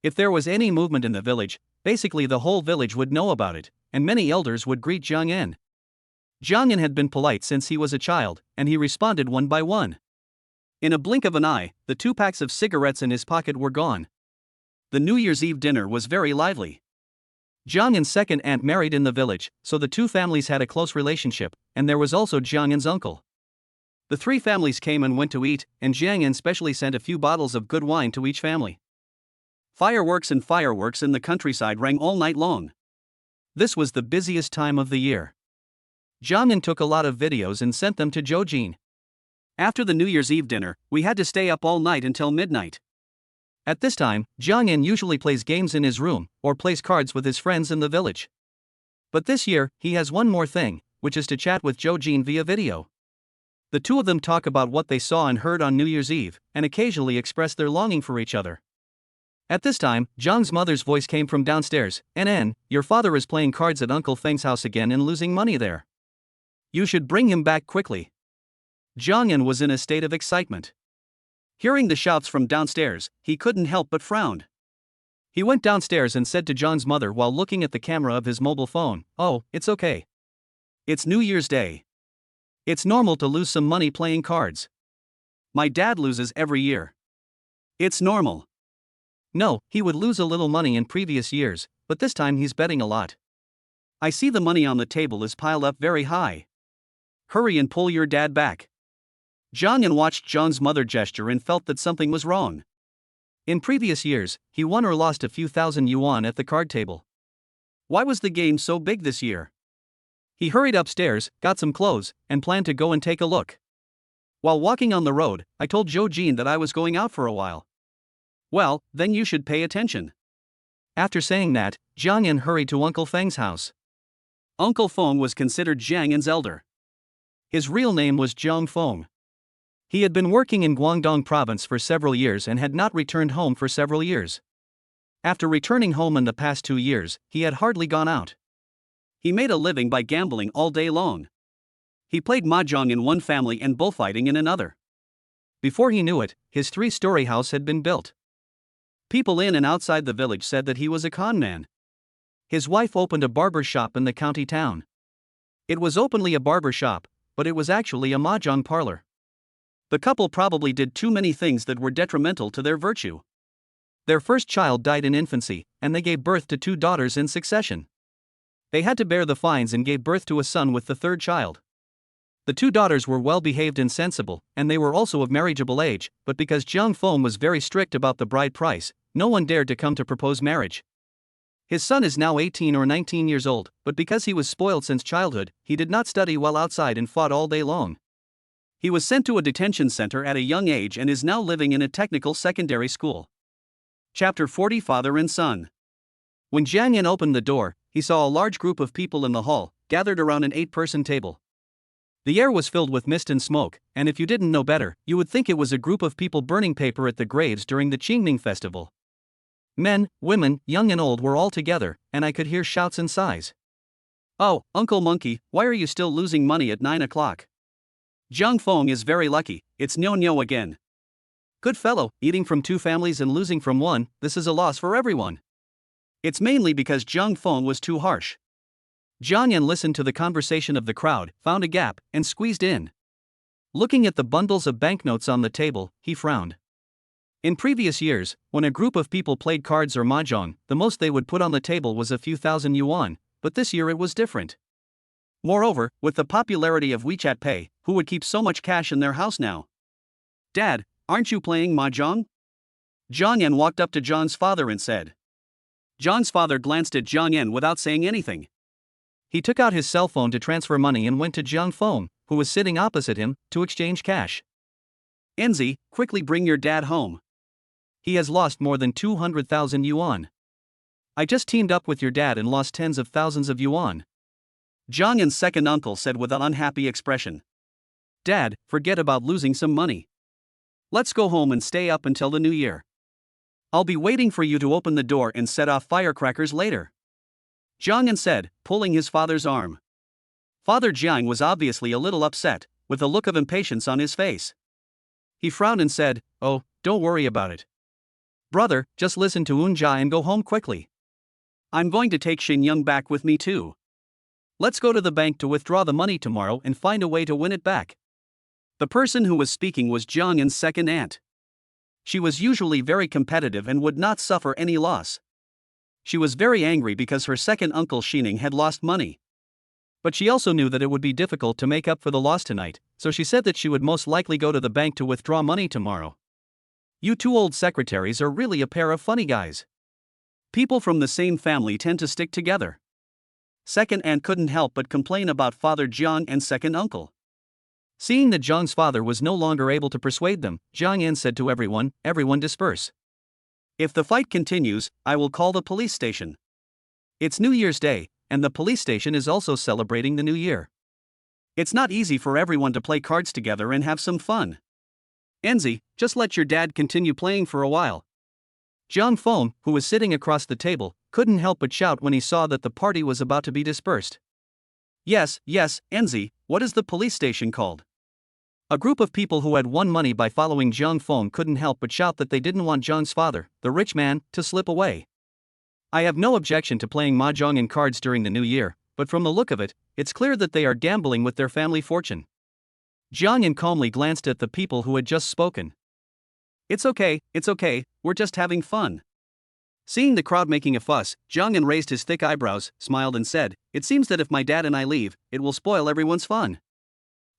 Speaker 1: If there was any movement in the village, basically the whole village would know about it, and many elders would greet Jiang Yan. Jiang Yan had been polite since he was a child, and he responded one by one. In a blink of an eye, the 2 packs of cigarettes in his pocket were gone. The New Year's Eve dinner was very lively. Jiang Yan's second aunt married in the village, so the two families had a close relationship, and there was also Jiang Yan's uncle. The 3 families came and went to eat, and Jiang Yan specially sent a few bottles of good wine to each family. Fireworks in the countryside rang all night long. This was the busiest time of the year. Jiang Yan took a lot of videos and sent them to Zhou Jin. After the New Year's Eve dinner, we had to stay up all night until midnight. At this time, Jiang Yan usually plays games in his room, or plays cards with his friends in the village. But this year, he has one more thing, which is to chat with Zhou Jin via video. The two of them talk about what they saw and heard on New Year's Eve, and occasionally express their longing for each other. At this time, Zhang's mother's voice came from downstairs. "NN, your father is playing cards at Uncle Feng's house again and losing money there. You should bring him back quickly." Zhang Yan was in a state of excitement. Hearing the shouts from downstairs, he couldn't help but frown. He went downstairs and said to Zhang's mother while looking at the camera of his mobile phone, "Oh, it's okay. It's New Year's Day. It's normal to lose some money playing cards. My dad loses every year. It's normal." No, he would lose a little money in previous years, but this time he's betting a lot. "I see the money on the table is piled up very high. Hurry and pull your dad back." Zhang Yan watched Zhang's mother gesture and felt that something was wrong. In previous years, he won or lost a few thousand yuan at the card table. Why was the game so big this year? He hurried upstairs, got some clothes, and planned to go and take a look. While walking on the road, I told Zhou Jin that I was going out for a while. "Well, then you should pay attention." After saying that, Zhang Yan hurried to Uncle Feng's house. Uncle Feng was considered Zhang Yan's elder. His real name was Zhang Feng. He had been working in Guangdong province for several years and had not returned home for several years. After returning home in the past 2 years, he had hardly gone out. He made a living by gambling all day long. He played mahjong in one family and bullfighting in another. Before he knew it, his 3-story house had been built. People in and outside the village said that he was a con man. His wife opened a barber shop in the county town. It was openly a barber shop, but it was actually a mahjong parlor. The couple probably did too many things that were detrimental to their virtue. Their first child died in infancy, and they gave birth to 2 daughters in succession. They had to bear the fines and gave birth to a son with the 3rd child. The 2 daughters were well behaved and sensible, and they were also of marriageable age, but because Zhang Feng was very strict about the bride price, no one dared to come to propose marriage. His son is now 18 or 19 years old, but because he was spoiled since childhood, he did not study well outside and fought all day long. He was sent to a detention center at a young age and is now living in a technical secondary school. Chapter 40 Father and Son. When Zhang Yan opened the door, he saw a large group of people in the hall, gathered around an 8-person table. The air was filled with mist and smoke, and if you didn't know better, you would think it was a group of people burning paper at the graves during the Qingming festival. Men, women, young and old were all together, and I could hear shouts and sighs. "Oh, Uncle Monkey, why are you still losing money at 9 o'clock? Zhang Feng is very lucky, it's no again. Good fellow, eating from 2 families and losing from 1, this is a loss for everyone. It's mainly because Zhang Feng was too harsh." Zhang Yan listened to the conversation of the crowd, found a gap, and squeezed in. Looking at the bundles of banknotes on the table, he frowned. In previous years, when a group of people played cards or mahjong, the most they would put on the table was a few thousand yuan, but this year it was different. Moreover, with the popularity of WeChat Pay, who would keep so much cash in their house now? "Dad, aren't you playing mahjong?" Zhang Yan walked up to Zhang's father and said. Zhang's father glanced at Zhang Yan without saying anything. He took out his cell phone to transfer money and went to Zhang Feng, who was sitting opposite him, to exchange cash. "Enzi, quickly bring your dad home. He has lost more than 200,000 yuan. I just teamed up with your dad and lost tens of thousands of yuan." Zhang Yan's second uncle said with an unhappy expression. "Dad, forget about losing some money. Let's go home and stay up until the new year. I'll be waiting for you to open the door and set off firecrackers later," Zhang Yan said, pulling his father's arm. Father Jiang was obviously a little upset, with a look of impatience on his face. He frowned and said, "Oh, don't worry about it. Brother, just listen to Unjia and go home quickly. I'm going to take Xinyang back with me too. Let's go to the bank to withdraw the money tomorrow and find a way to win it back." The person who was speaking was Zhang Yan's second aunt. She was usually very competitive and would not suffer any loss. She was very angry because her second uncle Xining had lost money. But she also knew that it would be difficult to make up for the loss tonight, so she said that she would most likely go to the bank to withdraw money tomorrow. "You 2 old secretaries are really a pair of funny guys. People from the same family tend to stick together." Second aunt couldn't help but complain about Father Jiang and second uncle. Seeing that Zhang's father was no longer able to persuade them, Zhang Yan said to everyone, "Everyone disperse. If the fight continues, I will call the police station. It's New Year's Day, and the police station is also celebrating the new year. It's not easy for everyone to play cards together and have some fun. Enzi, just let your dad continue playing for a while. Jiang Feng, who was sitting across the table, couldn't help but shout when he saw that the party was about to be dispersed. Yes, Enzi, what is the police station called? A group of people who had won money by following Jiang Feng couldn't help but shout that they didn't want Jiang's father, the rich man, to slip away. I have no objection to playing mahjong and cards during the new year, but from the look of it, it's clear that they are gambling with their family fortune. Jiang Yan calmly glanced at the people who had just spoken. It's okay, we're just having fun. Seeing the crowd making a fuss, Jiang Yan raised his thick eyebrows, smiled and said, it seems that if my dad and I leave, it will spoil everyone's fun.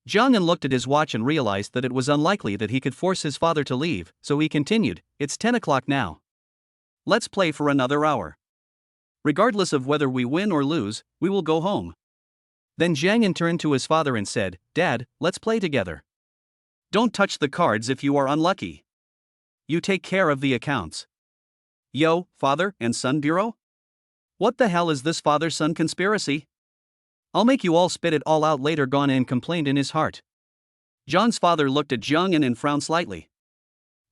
Speaker 1: Jiang Yan looked at his watch and realized that it was unlikely that he could force his father to leave, so he continued, it's 10 o'clock now. Let's play for another hour. Regardless of whether we win or lose, we will go home. Then Jiang Yan turned to his father and said, Dad, let's play together. Don't touch the cards if you are unlucky. You take care of the accounts. Yo, father and son bureau? What the hell is this father-son conspiracy? I'll make you all spit it all out later, Gan An complained in his heart. Jiang's father looked at Jiang Yan and frowned slightly.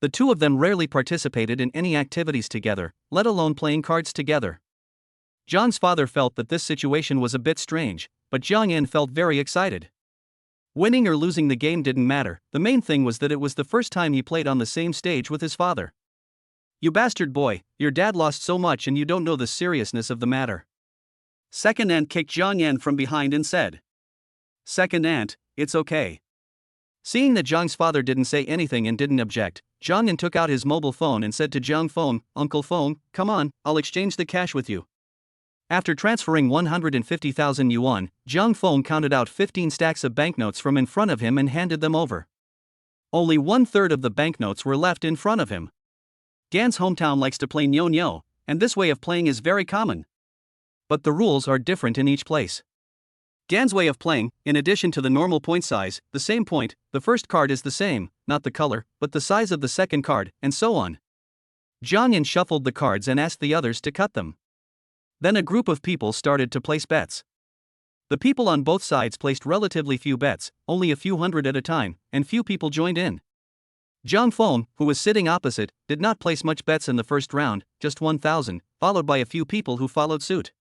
Speaker 1: The two of them rarely participated in any activities together, let alone playing cards together. Jiang's father felt that this situation was a bit strange, but Jiang Yan felt very excited. Winning or losing the game didn't matter, the main thing was that it was the first time he played on the same stage with his father. You bastard boy, your dad lost so much and you don't know the seriousness of the matter. Second Ant kicked Jiang Yan from behind and said, Second Ant, it's okay. Seeing that Jiang's father didn't say anything and didn't object, Jiang Yan took out his mobile phone and said to Jiang Feng, Uncle Feng, come on, I'll exchange the cash with you. After transferring 150,000 yuan, Jiang Feng counted out 15 stacks of banknotes from in front of him and handed them over. Only 1/3 of the banknotes were left in front of him. Gan's hometown likes to play nyo-nyo, and this way of playing is very common. But the rules are different in each place. Gan's way of playing, in addition to the normal point size, the same point, the first card is the same, not the color, but the size of the second card, and so on. Jiang Yan shuffled the cards and asked the others to cut them. Then a group of people started to place bets. The people on both sides placed relatively few bets, only a few hundred at a time, and few people joined in. Jiang Feng, who was sitting opposite, did not place much bets in the first round, just 1,000, followed by a few people who followed suit.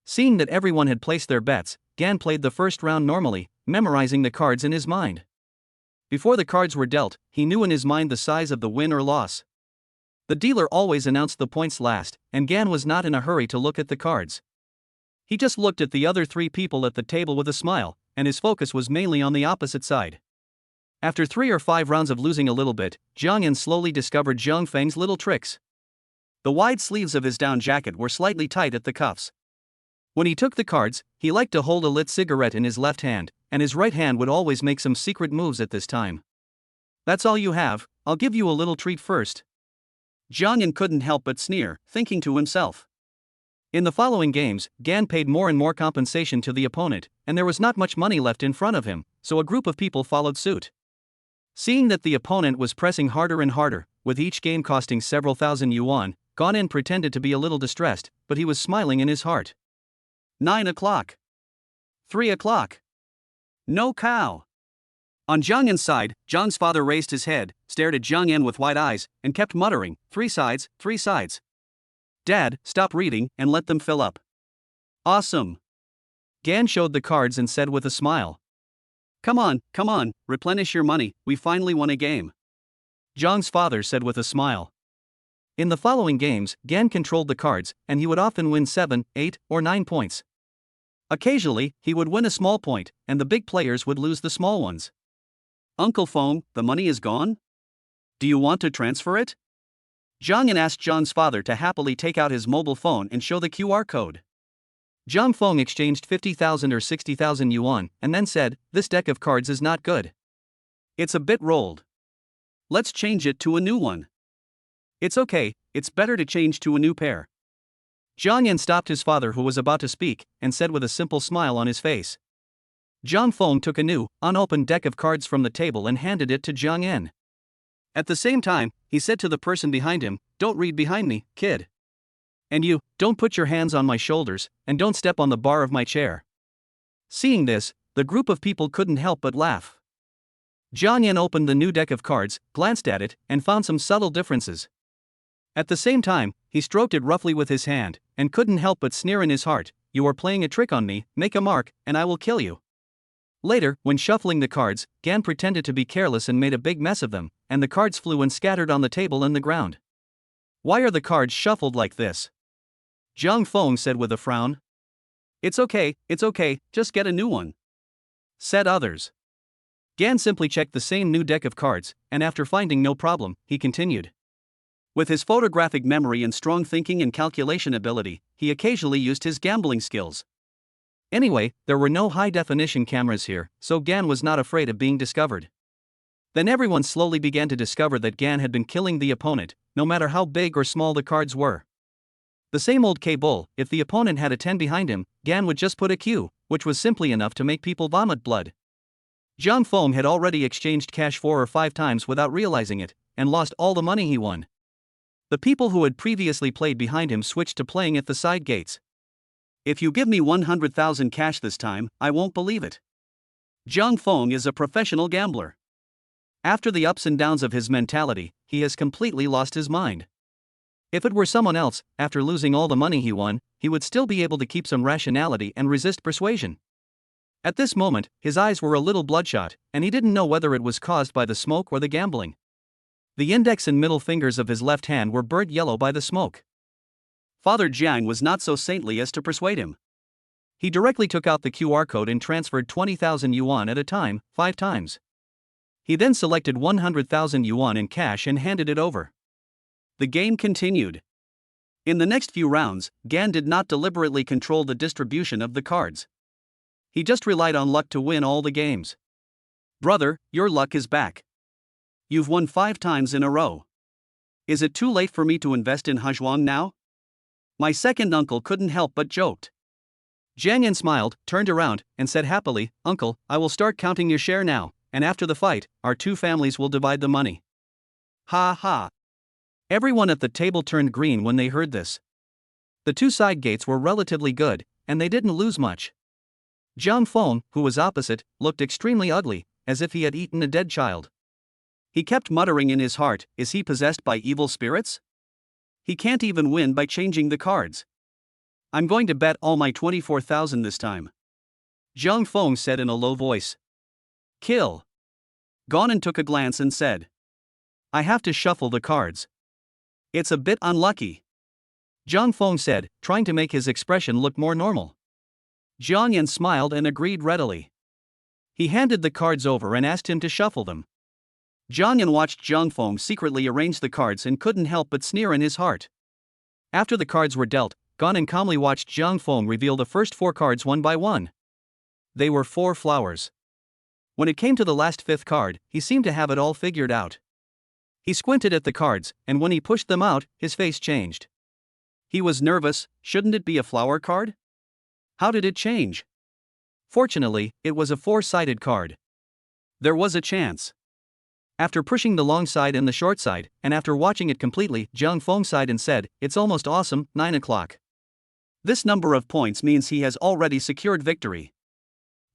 Speaker 1: Seeing that everyone had placed their bets, Gan played the first round normally, memorizing the cards in his mind. Before the cards were dealt, he knew in his mind the size of the win or loss. The dealer always announced the points last, and Gan was not in a hurry to look at the cards. He just looked at the other three people at the table with a smile, and his focus was mainly on the opposite side. After 3 or 5 rounds of losing a little bit, Jiang Yan slowly discovered Jiang Feng's little tricks. The wide sleeves of his down jacket were slightly tight at the cuffs. When he took the cards, he liked to hold a lit cigarette in his left hand, and his right hand would always make some secret moves at this time. That's all you have, I'll give you a little treat first. Jiang Yan couldn't help but sneer, thinking to himself. In the following games, Gan paid more and more compensation to the opponent, and there was not much money left in front of him, so a group of people followed suit. Seeing that the opponent was pressing harder and harder, with each game costing several thousand yuan, Gan An pretended to be a little distressed, but he was smiling in his heart. 9 o'clock. 3 o'clock. No cow. On Jiang Yan's side, Jiang's father raised his head, stared at Jiang Yan with wide eyes, and kept muttering, 3 sides, 3 sides. Dad, stop reading and let them fill up. Awesome. Gan showed the cards and said with a smile. Come on, replenish your money, we finally won a game. Jiang's father said with a smile. In the following games, Gan controlled the cards, and he would often win 7, 8, or 9 points. Occasionally, he would win a small point, and the big players would lose the small ones. Uncle Feng, the money is gone? Do you want to transfer it? Jiang Yan asked Jiang's father to happily take out his mobile phone and show the QR code. Jiang Feng exchanged 50,000 or 60,000 yuan, and then said, this deck of cards is not good. It's a bit rolled. Let's change it to a new one. It's okay, it's better to change to a new pair. Jiang Yan stopped his father who was about to speak, and said with a simple smile on his face. Jiang Feng took a new, unopened deck of cards from the table and handed it to Jiang Yan. At the same time, he said to the person behind him, don't read behind me, kid. And you, don't put your hands on my shoulders, and don't step on the bar of my chair. Seeing this, the group of people couldn't help but laugh. Jiang Yan opened the new deck of cards, glanced at it, and found some subtle differences. At the same time, he stroked it roughly with his hand, and couldn't help but sneer in his heart, "You are playing a trick on me, make a mark, and I will kill you." Later, when shuffling the cards, Gan pretended to be careless and made a big mess of them, and the cards flew and scattered on the table and the ground. "Why are the cards shuffled like this?" Zhang Feng said with a frown. It's okay, just get a new one," said others. Gan simply checked the same new deck of cards, and after finding no problem, he continued. With his photographic memory and strong thinking and calculation ability, he occasionally used his gambling skills. Anyway, there were no high-definition cameras here, so Gan was not afraid of being discovered. Then everyone slowly began to discover that Gan had been killing the opponent, no matter how big or small the cards were. The same old K-Bull, if the opponent had a 10 behind him, Gan would just put a Q, which was simply enough to make people vomit blood. Zhang Feng had already exchanged cash 4 or 5 times without realizing it, and lost all the money he won. The people who had previously played behind him switched to playing at the side gates. "If you give me 100,000 cash this time, I won't believe it. Zhang Feng is a professional gambler. After the ups and downs of his mentality, he has completely lost his mind. If it were someone else, after losing all the money he won, he would still be able to keep some rationality and resist persuasion." At this moment, his eyes were a little bloodshot, and he didn't know whether it was caused by the smoke or the gambling. The index and middle fingers of his left hand were burnt yellow by the smoke. Father Jiang was not so saintly as to persuade him. He directly took out the QR code and transferred 20,000 yuan at a time, 5 times. He then selected 100,000 yuan in cash and handed it over. The game continued. In the next few rounds, Gan did not deliberately control the distribution of the cards. He just relied on luck to win all the games. "Brother, your luck is back. You've won 5 times in a row. Is it too late for me to invest in Hajhuang now?" My second uncle couldn't help but joked. Jiang Yan smiled, turned around, and said happily, "Uncle, I will start counting your share now, and after the fight, our 2 families will divide the money." Ha ha. Everyone at the table turned green when they heard this. The 2 side gates were relatively good, and they didn't lose much. Zhang Feng, who was opposite, looked extremely ugly, as if he had eaten a dead child. He kept muttering in his heart, "Is he possessed by evil spirits? He can't even win by changing the cards. I'm going to bet all my 24,000 this time." Zhang Feng said in a low voice. "Kill." Gonan took a glance and said, "I have to shuffle the cards. It's a bit unlucky." Zhang Feng said, trying to make his expression look more normal. Jiang Yan smiled and agreed readily. He handed the cards over and asked him to shuffle them. Jiang Yan watched Zhang Feng secretly arrange the cards and couldn't help but sneer in his heart. After the cards were dealt, Gonan calmly watched Zhang Feng reveal the first 4 cards one by one. They were 4 flowers. When it came to the last 5th card, he seemed to have it all figured out. He squinted at the cards, and when he pushed them out, his face changed. He was nervous. Shouldn't it be a flower card? How did it change? Fortunately, it was a 4-sided card. There was a chance. After pushing the long side and the short side, and after watching it completely, Zhang Feng sighed and said, "It's almost awesome, 9 o'clock. This number of points means he has already secured victory.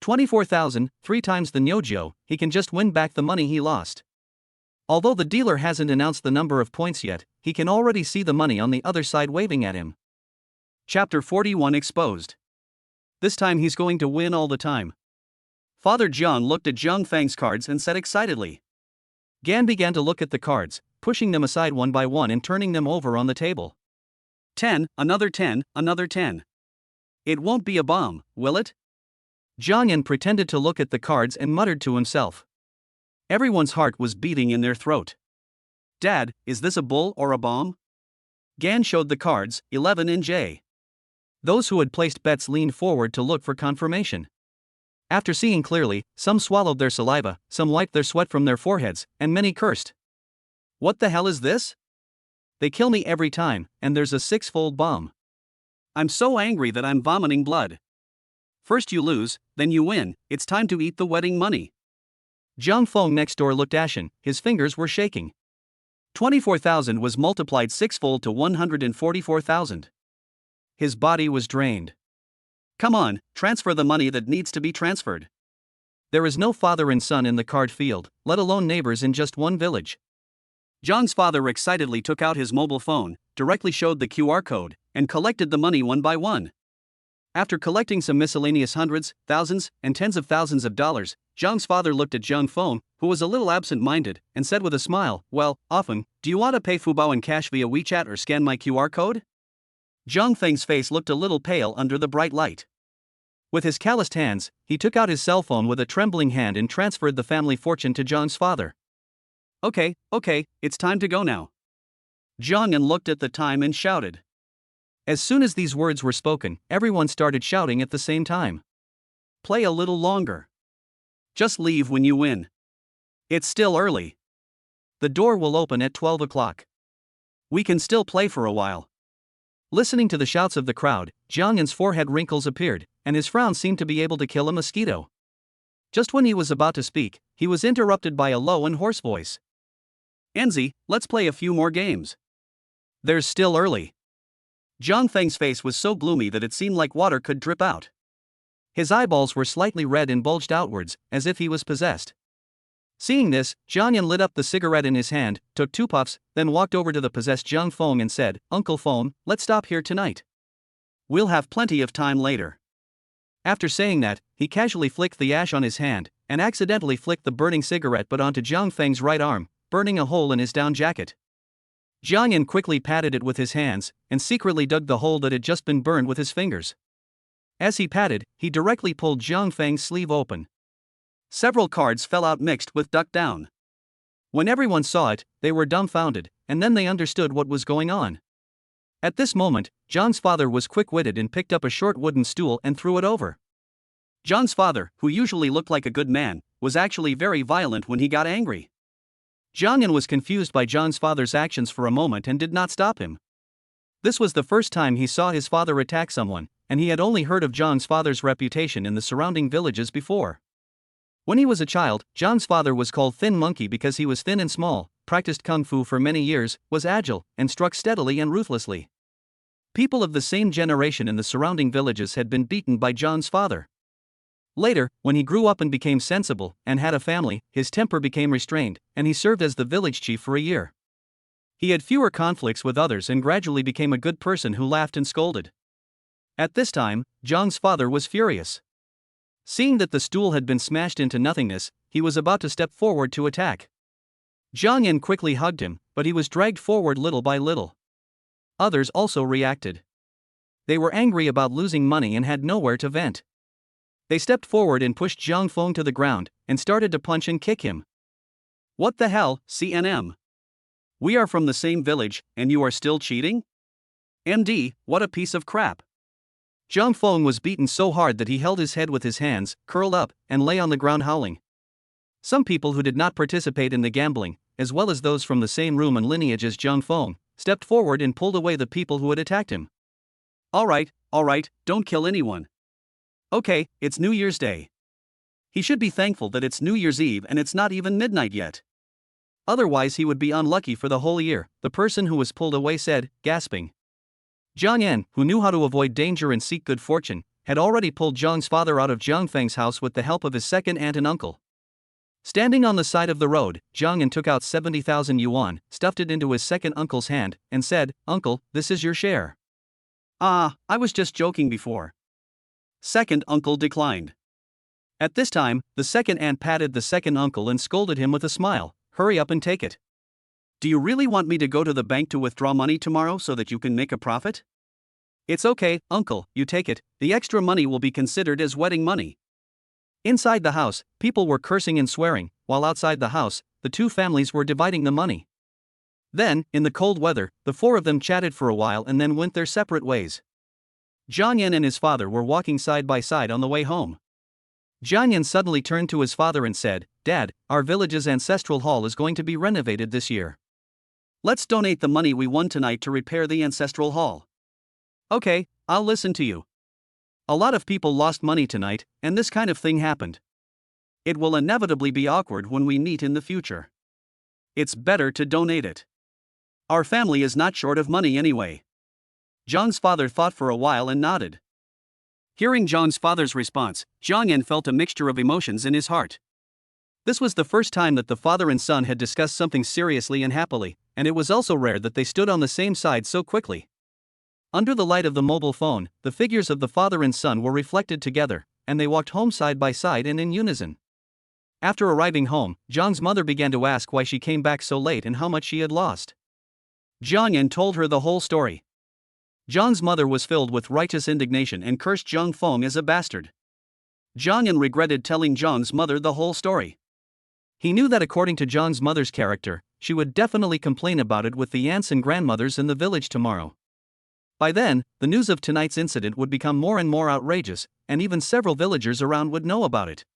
Speaker 1: 24,000, 3 times the Nyojo, he can just win back the money he lost." Although the dealer hasn't announced the number of points yet, he can already see the money on the other side waving at him. Chapter 41 Exposed. This time he's going to win all the time. Father Jiang looked at Zhang Feng's cards and said excitedly. Gan began to look at the cards, pushing them aside one by one and turning them over on the table. 10, another 10, another 10. It won't be a bomb, will it? Jiang Yan pretended to look at the cards and muttered to himself. Everyone's heart was beating in their throat. "Dad, is this a bull or a bomb?" Gan showed the cards, 11 in J. Those who had placed bets leaned forward to look for confirmation. After seeing clearly, some swallowed their saliva, some wiped their sweat from their foreheads, and many cursed. "What the hell is this? They kill me every time, and there's a 6-fold bomb. I'm so angry that I'm vomiting blood. First you lose, then you win, it's time to eat the wedding money." Zhang Feng next door looked ashen, his fingers were shaking. 24,000 was multiplied 6-fold to 144,000. His body was drained. "Come on, transfer the money that needs to be transferred." There is no father and son in the card field, let alone neighbors in just one village. Zhang's father excitedly took out his mobile phone, directly showed the QR code, and collected the money one by one. After collecting some miscellaneous hundreds, thousands, and tens of thousands of dollars, Zhang's father looked at Zhang Feng, who was a little absent-minded, and said with a smile, "Well, often, do you want to pay Fubao in cash via WeChat or scan my QR code?" Zhang Feng's face looked a little pale under the bright light. With his calloused hands, he took out his cell phone with a trembling hand and transferred the family fortune to Zhang's father. Okay, it's time to go now." Zhang Yan looked at the time and shouted. As soon as these words were spoken, everyone started shouting at the same time. "Play a little longer. Just leave when you win. It's still early. The door will open at 12 o'clock. We can still play for a while." Listening to the shouts of the crowd, Zhang Yan's forehead wrinkles appeared, and his frown seemed to be able to kill a mosquito. Just when he was about to speak, he was interrupted by a low and hoarse voice. "Enzi, let's play a few more games. There's still early." Zhang Feng's face was so gloomy that it seemed like water could drip out. His eyeballs were slightly red and bulged outwards, as if he was possessed. Seeing this, Zhang Yan lit up the cigarette in his hand, took 2 puffs, then walked over to the possessed Zhang Feng and said, "Uncle Feng, let's stop here tonight. We'll have plenty of time later." After saying that, he casually flicked the ash on his hand, and accidentally flicked the burning cigarette butt onto Zhang Feng's right arm, burning a hole in his down jacket. Zhang Yan quickly patted it with his hands, and secretly dug the hole that had just been burned with his fingers. As he patted, he directly pulled Zhang Feng's sleeve open. Several cards fell out mixed with duck down. When everyone saw it, they were dumbfounded, and then they understood what was going on. At this moment, Zhang's father was quick-witted and picked up a short wooden stool and threw it over. Zhang's father, who usually looked like a good man, was actually very violent when he got angry. Zhang Yan was confused by Zhang's father's actions for a moment and did not stop him. This was the first time he saw his father attack someone, and he had only heard of Zhang's father's reputation in the surrounding villages before. When he was a child, Zhang's father was called Thin Monkey because he was thin and small, practiced kung fu for many years, was agile, and struck steadily and ruthlessly. People of the same generation in the surrounding villages had been beaten by Zhang's father. Later, when he grew up and became sensible, and had a family, his temper became restrained, and he served as the village chief for a year. He had fewer conflicts with others and gradually became a good person who laughed and scolded. At this time, Zhang's father was furious. Seeing that the stool had been smashed into nothingness, he was about to step forward to attack. Zhang Yan quickly hugged him, but he was dragged forward little by little. Others also reacted. They were angry about losing money and had nowhere to vent. They stepped forward and pushed Zhang Feng to the ground, and started to punch and kick him. "What the hell, CNM? We are from the same village, and you are still cheating? MD, what a piece of crap." Zhang Feng was beaten so hard that he held his head with his hands, curled up, and lay on the ground howling. Some people who did not participate in the gambling, as well as those from the same room and lineage as Zhang Feng, stepped forward and pulled away the people who had attacked him. All right, don't kill anyone. Okay, it's New Year's Day. He should be thankful that it's New Year's Eve and it's not even midnight yet. Otherwise he would be unlucky for the whole year," the person who was pulled away said, gasping. Zhang Yan, who knew how to avoid danger and seek good fortune, had already pulled Zhang's father out of Zhang Feng's house with the help of his second aunt and uncle. Standing on the side of the road, Zhang Yan took out 70,000 yuan, stuffed it into his second uncle's hand, and said, "Uncle, this is your share." "Ah, I was just joking before." Second uncle declined. At this time, the second aunt patted the second uncle and scolded him with a smile, "Hurry up and take it. Do you really want me to go to the bank to withdraw money tomorrow so that you can make a profit?" "It's okay, uncle, you take it, the extra money will be considered as wedding money." Inside the house, people were cursing and swearing, while outside the house, the two families were dividing the money. Then, in the cold weather, the four of them chatted for a while and then went their separate ways. Zhang Yan and his father were walking side by side on the way home. Zhang Yan suddenly turned to his father and said, "Dad, our village's ancestral hall is going to be renovated this year. Let's donate the money we won tonight to repair the ancestral hall." "Okay, I'll listen to you. A lot of people lost money tonight, and this kind of thing happened. It will inevitably be awkward when we meet in the future. It's better to donate it. Our family is not short of money anyway." Zhang's father thought for a while and nodded. Hearing Zhang's father's response, Zhang Yan felt a mixture of emotions in his heart. This was the first time that the father and son had discussed something seriously and happily, and it was also rare that they stood on the same side so quickly. Under the light of the mobile phone, the figures of the father and son were reflected together, and they walked home side by side and in unison. After arriving home, Zhang's mother began to ask why she came back so late and how much she had lost. Jiang Yan told her the whole story. Zhang's mother was filled with righteous indignation and cursed Zhang Feng as a bastard. Jiang Yan regretted telling Zhang's mother the whole story. He knew that according to Zhang's mother's character, she would definitely complain about it with the aunts and grandmothers in the village tomorrow. By then, the news of tonight's incident would become more and more outrageous, and even several villagers around would know about it.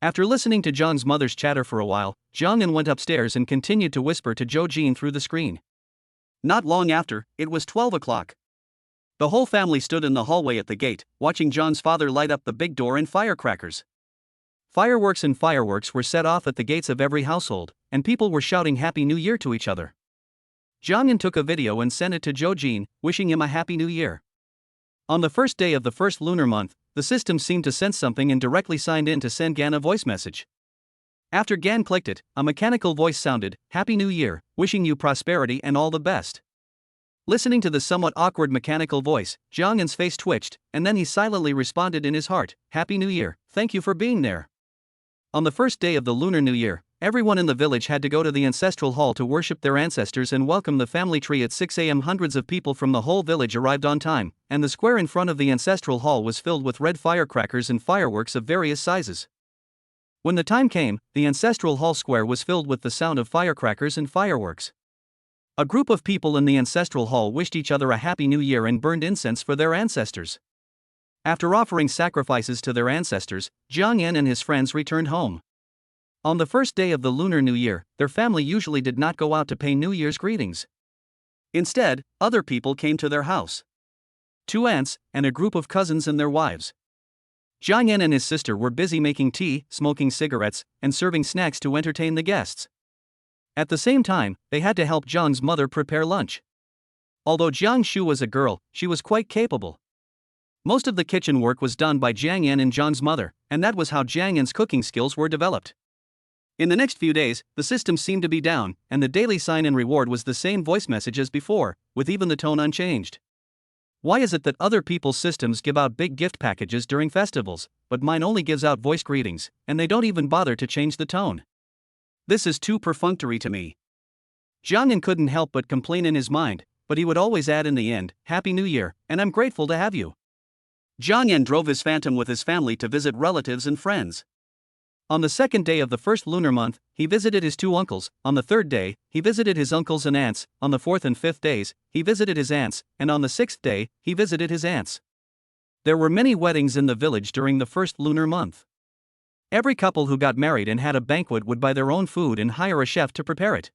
Speaker 1: After listening to Zhang's mother's chatter for a while, Jiang Yan went upstairs and continued to whisper to Zhou Jin through the screen. Not long after, it was 12 o'clock. The whole family stood in the hallway at the gate, watching Zhang's father light up the big door and firecrackers. Fireworks were set off at the gates of every household, and people were shouting Happy New Year to each other. Jiang Yan took a video and sent it to Zhou Jin, wishing him a Happy New Year. On the first day of the first lunar month, the system seemed to sense something and directly signed in to send Gan a voice message. After Gan clicked it, a mechanical voice sounded, Happy New Year, wishing you prosperity and all the best. Listening to the somewhat awkward mechanical voice, Jiang Yan's face twitched, and then he silently responded in his heart, Happy New Year, thank you for being there. On the first day of the Lunar New Year, everyone in the village had to go to the ancestral hall to worship their ancestors and welcome the family tree at 6 a.m. Hundreds of people from the whole village arrived on time, and the square in front of the ancestral hall was filled with red firecrackers and fireworks of various sizes. When the time came, the ancestral hall square was filled with the sound of firecrackers and fireworks. A group of people in the ancestral hall wished each other a Happy New Year and burned incense for their ancestors. After offering sacrifices to their ancestors, Jiang Yan and his friends returned home. On the first day of the Lunar New Year, their family usually did not go out to pay New Year's greetings. Instead, other people came to their house. 2 aunts, and a group of cousins and their wives. Jiang Yan and his sister were busy making tea, smoking cigarettes, and serving snacks to entertain the guests. At the same time, they had to help Zhang's mother prepare lunch. Although Jiang Shu was a girl, she was quite capable. Most of the kitchen work was done by Jiang Yan and Zhang's mother, and that was how Jiang Yan's cooking skills were developed. In the next few days, the system seemed to be down, and the daily sign and reward was the same voice message as before, with even the tone unchanged. Why is it that other people's systems give out big gift packages during festivals, but mine only gives out voice greetings, and they don't even bother to change the tone? This is too perfunctory to me. Jiang Yan couldn't help but complain in his mind, but he would always add in the end, Happy New Year, and I'm grateful to have you. Jiang Yan drove his phantom with his family to visit relatives and friends. On the second day of the first lunar month, he visited his 2 uncles. On the third day, he visited his uncles and aunts. On the fourth and fifth days, he visited his aunts, and on the 6th day, he visited his aunts. There were many weddings in the village during the first lunar month. Every couple who got married and had a banquet would buy their own food and hire a chef to prepare it.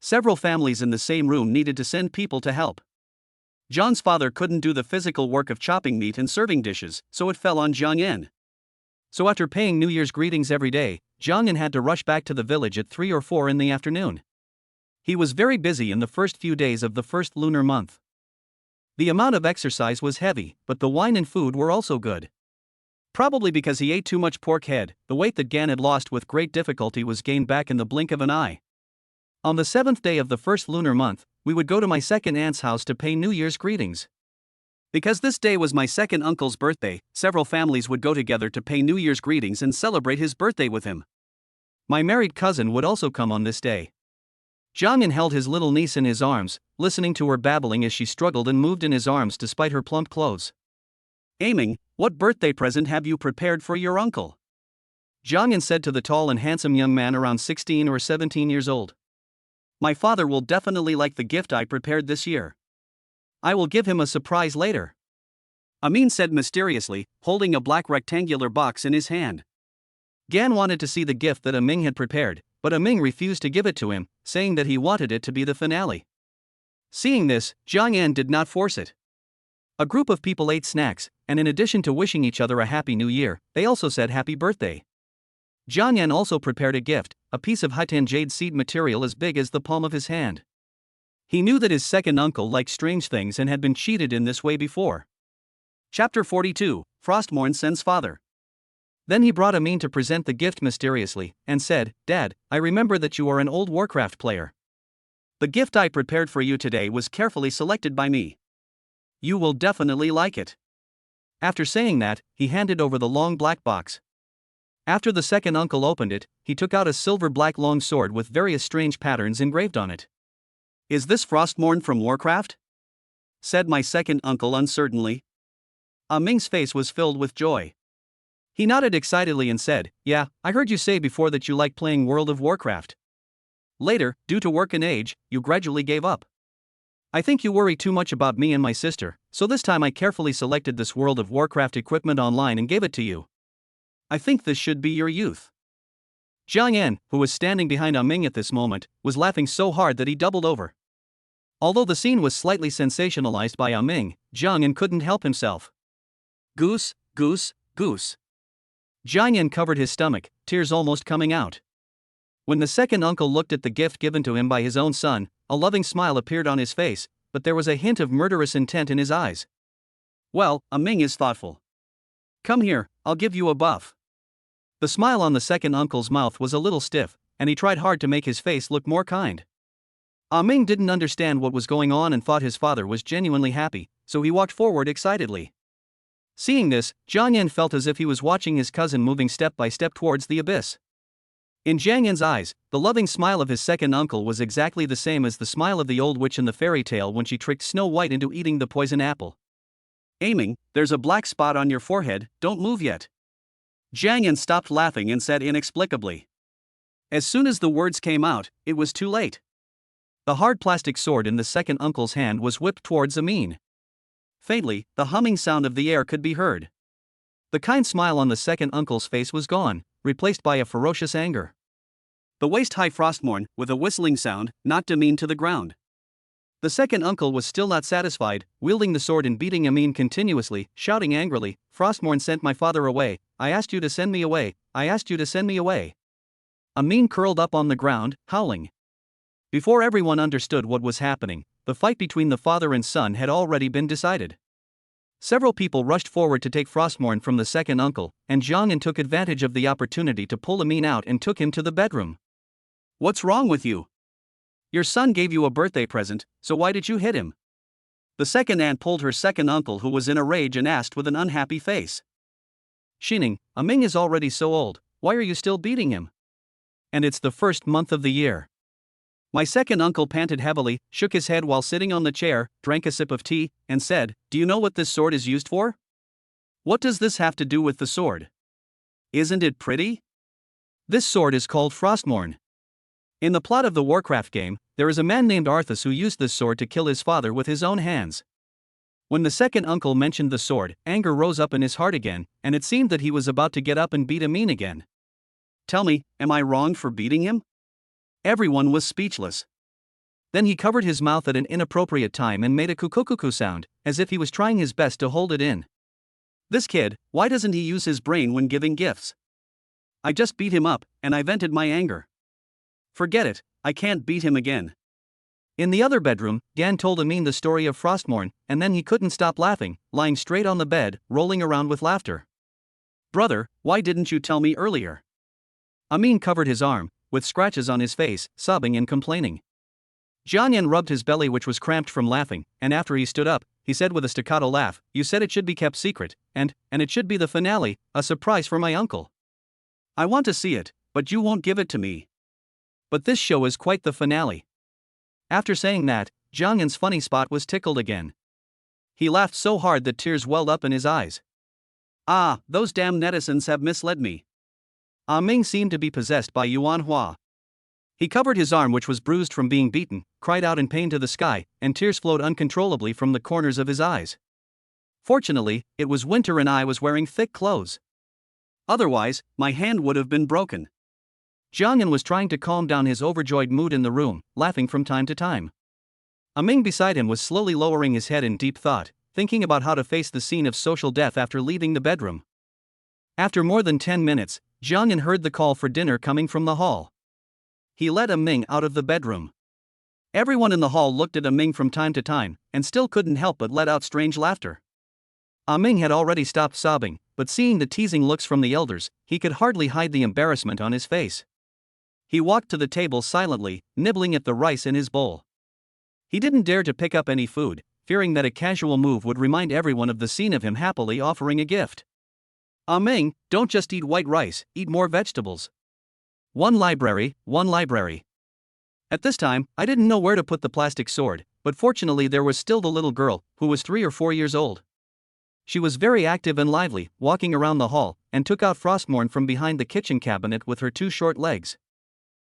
Speaker 1: Several families in the same room needed to send people to help. John's father couldn't do the physical work of chopping meat and serving dishes, so it fell on Jiang Yan. So after paying New Year's greetings every day, Jiang Yan had to rush back to the village at 3 or 4 in the afternoon. He was very busy in the first few days of the first lunar month. The amount of exercise was heavy, but the wine and food were also good. Probably because he ate too much pork head, the weight that Gan had lost with great difficulty was gained back in the blink of an eye. On the 7th day of the first lunar month, we would go to my second aunt's house to pay New Year's greetings. Because this day was my second uncle's birthday, several families would go together to pay New Year's greetings and celebrate his birthday with him. My married cousin would also come on this day. Jiang Yan held his little niece in his arms, listening to her babbling as she struggled and moved in his arms despite her plump clothes. Aiming, what birthday present have you prepared for your uncle? Jiang Yan said to the tall and handsome young man around 16 or 17 years old. My father will definitely like the gift I prepared this year. I will give him a surprise later. Amin said mysteriously, holding a black rectangular box in his hand. Gan wanted to see the gift that Aming had prepared, but Aming refused to give it to him, saying that he wanted it to be the finale. Seeing this, Jiang Yan did not force it. A group of people ate snacks, and in addition to wishing each other a Happy New Year, they also said Happy Birthday. Jiang Yan also prepared a gift, a piece of Haitan jade seed material as big as the palm of his hand. He knew that his second uncle liked strange things and had been cheated in this way before. Chapter 42, Frostmourne sends father. Then he brought Amin to present the gift mysteriously, and said, "Dad, I remember that you are an old Warcraft player. The gift I prepared for you today was carefully selected by me. You will definitely like it." After saying that, he handed over the long black box. After the second uncle opened it, he took out a silver black long sword with various strange patterns engraved on it. "Is this Frostmourne from Warcraft?" said my second uncle uncertainly. Ming's face was filled with joy. He nodded excitedly and said, "Yeah, I heard you say before that you like playing World of Warcraft. Later, due to work and age, you gradually gave up. I think you worry too much about me and my sister, so this time I carefully selected this World of Warcraft equipment online and gave it to you. I think this should be your youth." Jiang Yan, who was standing behind Ming at this moment, was laughing so hard that he doubled over. Although the scene was slightly sensationalized by Ming, Jiang Yan couldn't help himself. "Goose, goose, goose." Jiang Yan covered his stomach, tears almost coming out. When the second uncle looked at the gift given to him by his own son, a loving smile appeared on his face, but there was a hint of murderous intent in his eyes. "Well, Ming is thoughtful. Come here, I'll give you a buff." The smile on the second uncle's mouth was a little stiff, and he tried hard to make his face look more kind. Ming didn't understand what was going on and thought his father was genuinely happy, so he walked forward excitedly. Seeing this, Jiang Yan felt as if he was watching his cousin moving step by step towards the abyss. In Jiang Yan's eyes, the loving smile of his second uncle was exactly the same as the smile of the old witch in the fairy tale when she tricked Snow White into eating the poison apple. "Aiming, there's a black spot on your forehead, don't move yet." Jiang Yan stopped laughing and said inexplicably. As soon as the words came out, it was too late. The hard plastic sword in the second uncle's hand was whipped towards Amin. Faintly, the humming sound of the air could be heard. The kind smile on the second uncle's face was gone, replaced by a ferocious anger. The waist-high Frostmourne, with a whistling sound, knocked Amin to the ground. The second uncle was still not satisfied, wielding the sword and beating Amin continuously, shouting angrily, "Frostmourne sent my father away, I asked you to send me away, I asked you to send me away." Amin curled up on the ground, howling. Before everyone understood what was happening, the fight between the father and son had already been decided. Several people rushed forward to take Frostmourne from the second uncle, and Jiang Yan took advantage of the opportunity to pull Amin out and took him to the bedroom. "What's wrong with you? Your son gave you a birthday present, so why did you hit him?" The second aunt pulled her second uncle, who was in a rage, and asked with an unhappy face. "Xining, Ming is already so old, why are you still beating him? And it's the first month of the year." My second uncle panted heavily, shook his head while sitting on the chair, drank a sip of tea, and said, "Do you know what this sword is used for? What does this have to do with the sword? Isn't it pretty? This sword is called Frostmourne. In the plot of the Warcraft game, there is a man named Arthas who used this sword to kill his father with his own hands." When the second uncle mentioned the sword, anger rose up in his heart again, and it seemed that he was about to get up and beat Amin again. "Tell me, am I wrong for beating him?" Everyone was speechless. Then he covered his mouth at an inappropriate time and made a cuckoo sound, as if he was trying his best to hold it in. "This kid, why doesn't he use his brain when giving gifts? I just beat him up, and I vented my anger. Forget it, I can't beat him again." In the other bedroom, Gan told Amin the story of Frostmourne, and then he couldn't stop laughing, lying straight on the bed, rolling around with laughter. "Brother, why didn't you tell me earlier?" Amin covered his arm, with scratches on his face, sobbing and complaining. Jiang Yan rubbed his belly, which was cramped from laughing, and after he stood up, he said with a staccato laugh, "You said it should be kept secret, and it should be the finale, a surprise for my uncle. I want to see it, but you won't give it to me. But this show is quite the finale." After saying that, Jiang Yan's funny spot was tickled again. He laughed so hard that tears welled up in his eyes. "Ah, those damn netizens have misled me." Ming seemed to be possessed by Yuan Hua. He covered his arm, which was bruised from being beaten, cried out in pain to the sky, and tears flowed uncontrollably from the corners of his eyes. Fortunately, it was winter and I was wearing thick clothes. Otherwise, my hand would have been broken. Jiang Yan was trying to calm down his overjoyed mood in the room, laughing from time to time. Ming beside him was slowly lowering his head in deep thought, thinking about how to face the scene of social death after leaving the bedroom. After more than 10 minutes, Jiang Yan heard the call for dinner coming from the hall. He led Ming out of the bedroom. Everyone in the hall looked at Ming from time to time, and still couldn't help but let out strange laughter. Ming had already stopped sobbing, but seeing the teasing looks from the elders, he could hardly hide the embarrassment on his face. He walked to the table silently, nibbling at the rice in his bowl. He didn't dare to pick up any food, fearing that a casual move would remind everyone of the scene of him happily offering a gift. Ming, don't just eat white rice, eat more vegetables. One library. At this time, I didn't know where to put the plastic sword, but fortunately there was still the little girl, who was 3 or 4 years old. She was very active and lively, walking around the hall, and took out Frostmorn from behind the kitchen cabinet with her 2 short legs.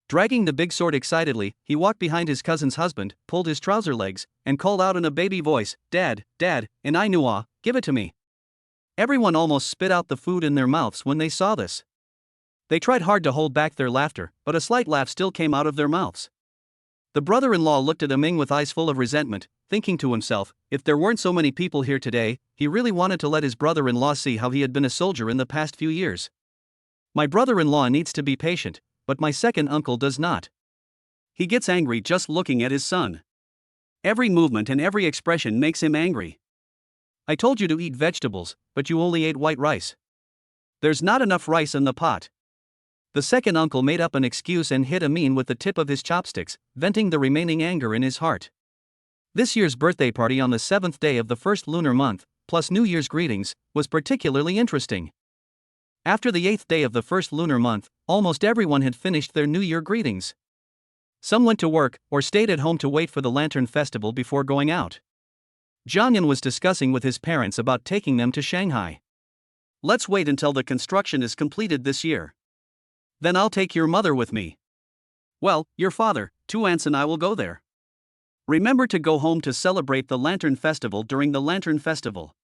Speaker 1: Dragging the big sword excitedly, he walked behind his cousin's husband, pulled his trouser legs, and called out in a baby voice, "Dad, Dad, in Ainua, give it to me." Everyone almost spit out the food in their mouths when they saw this. They tried hard to hold back their laughter, but a slight laugh still came out of their mouths. The brother-in-law looked at Ming with eyes full of resentment, thinking to himself, if there weren't so many people here today, he really wanted to let his brother-in-law see how he had been a soldier in the past few years. My brother-in-law needs to be patient, but my second uncle does not. He gets angry just looking at his son. Every movement and every expression makes him angry. I told you to eat vegetables, but you only ate white rice. There's not enough rice in the pot. The second uncle made up an excuse and hit Amin with the tip of his chopsticks, venting the remaining anger in his heart. This year's birthday party on the 7th day of the first lunar month, plus New Year's greetings, was particularly interesting. After the 8th day of the first lunar month, almost everyone had finished their New Year greetings. Some went to work, or stayed at home to wait for the Lantern Festival before going out. Jiangyan was discussing with his parents about taking them to Shanghai. Let's wait until the construction is completed this year. Then I'll take your mother with me. Well, your father, 2 aunts and I will go there. Remember to go home to celebrate the Lantern Festival during the Lantern Festival.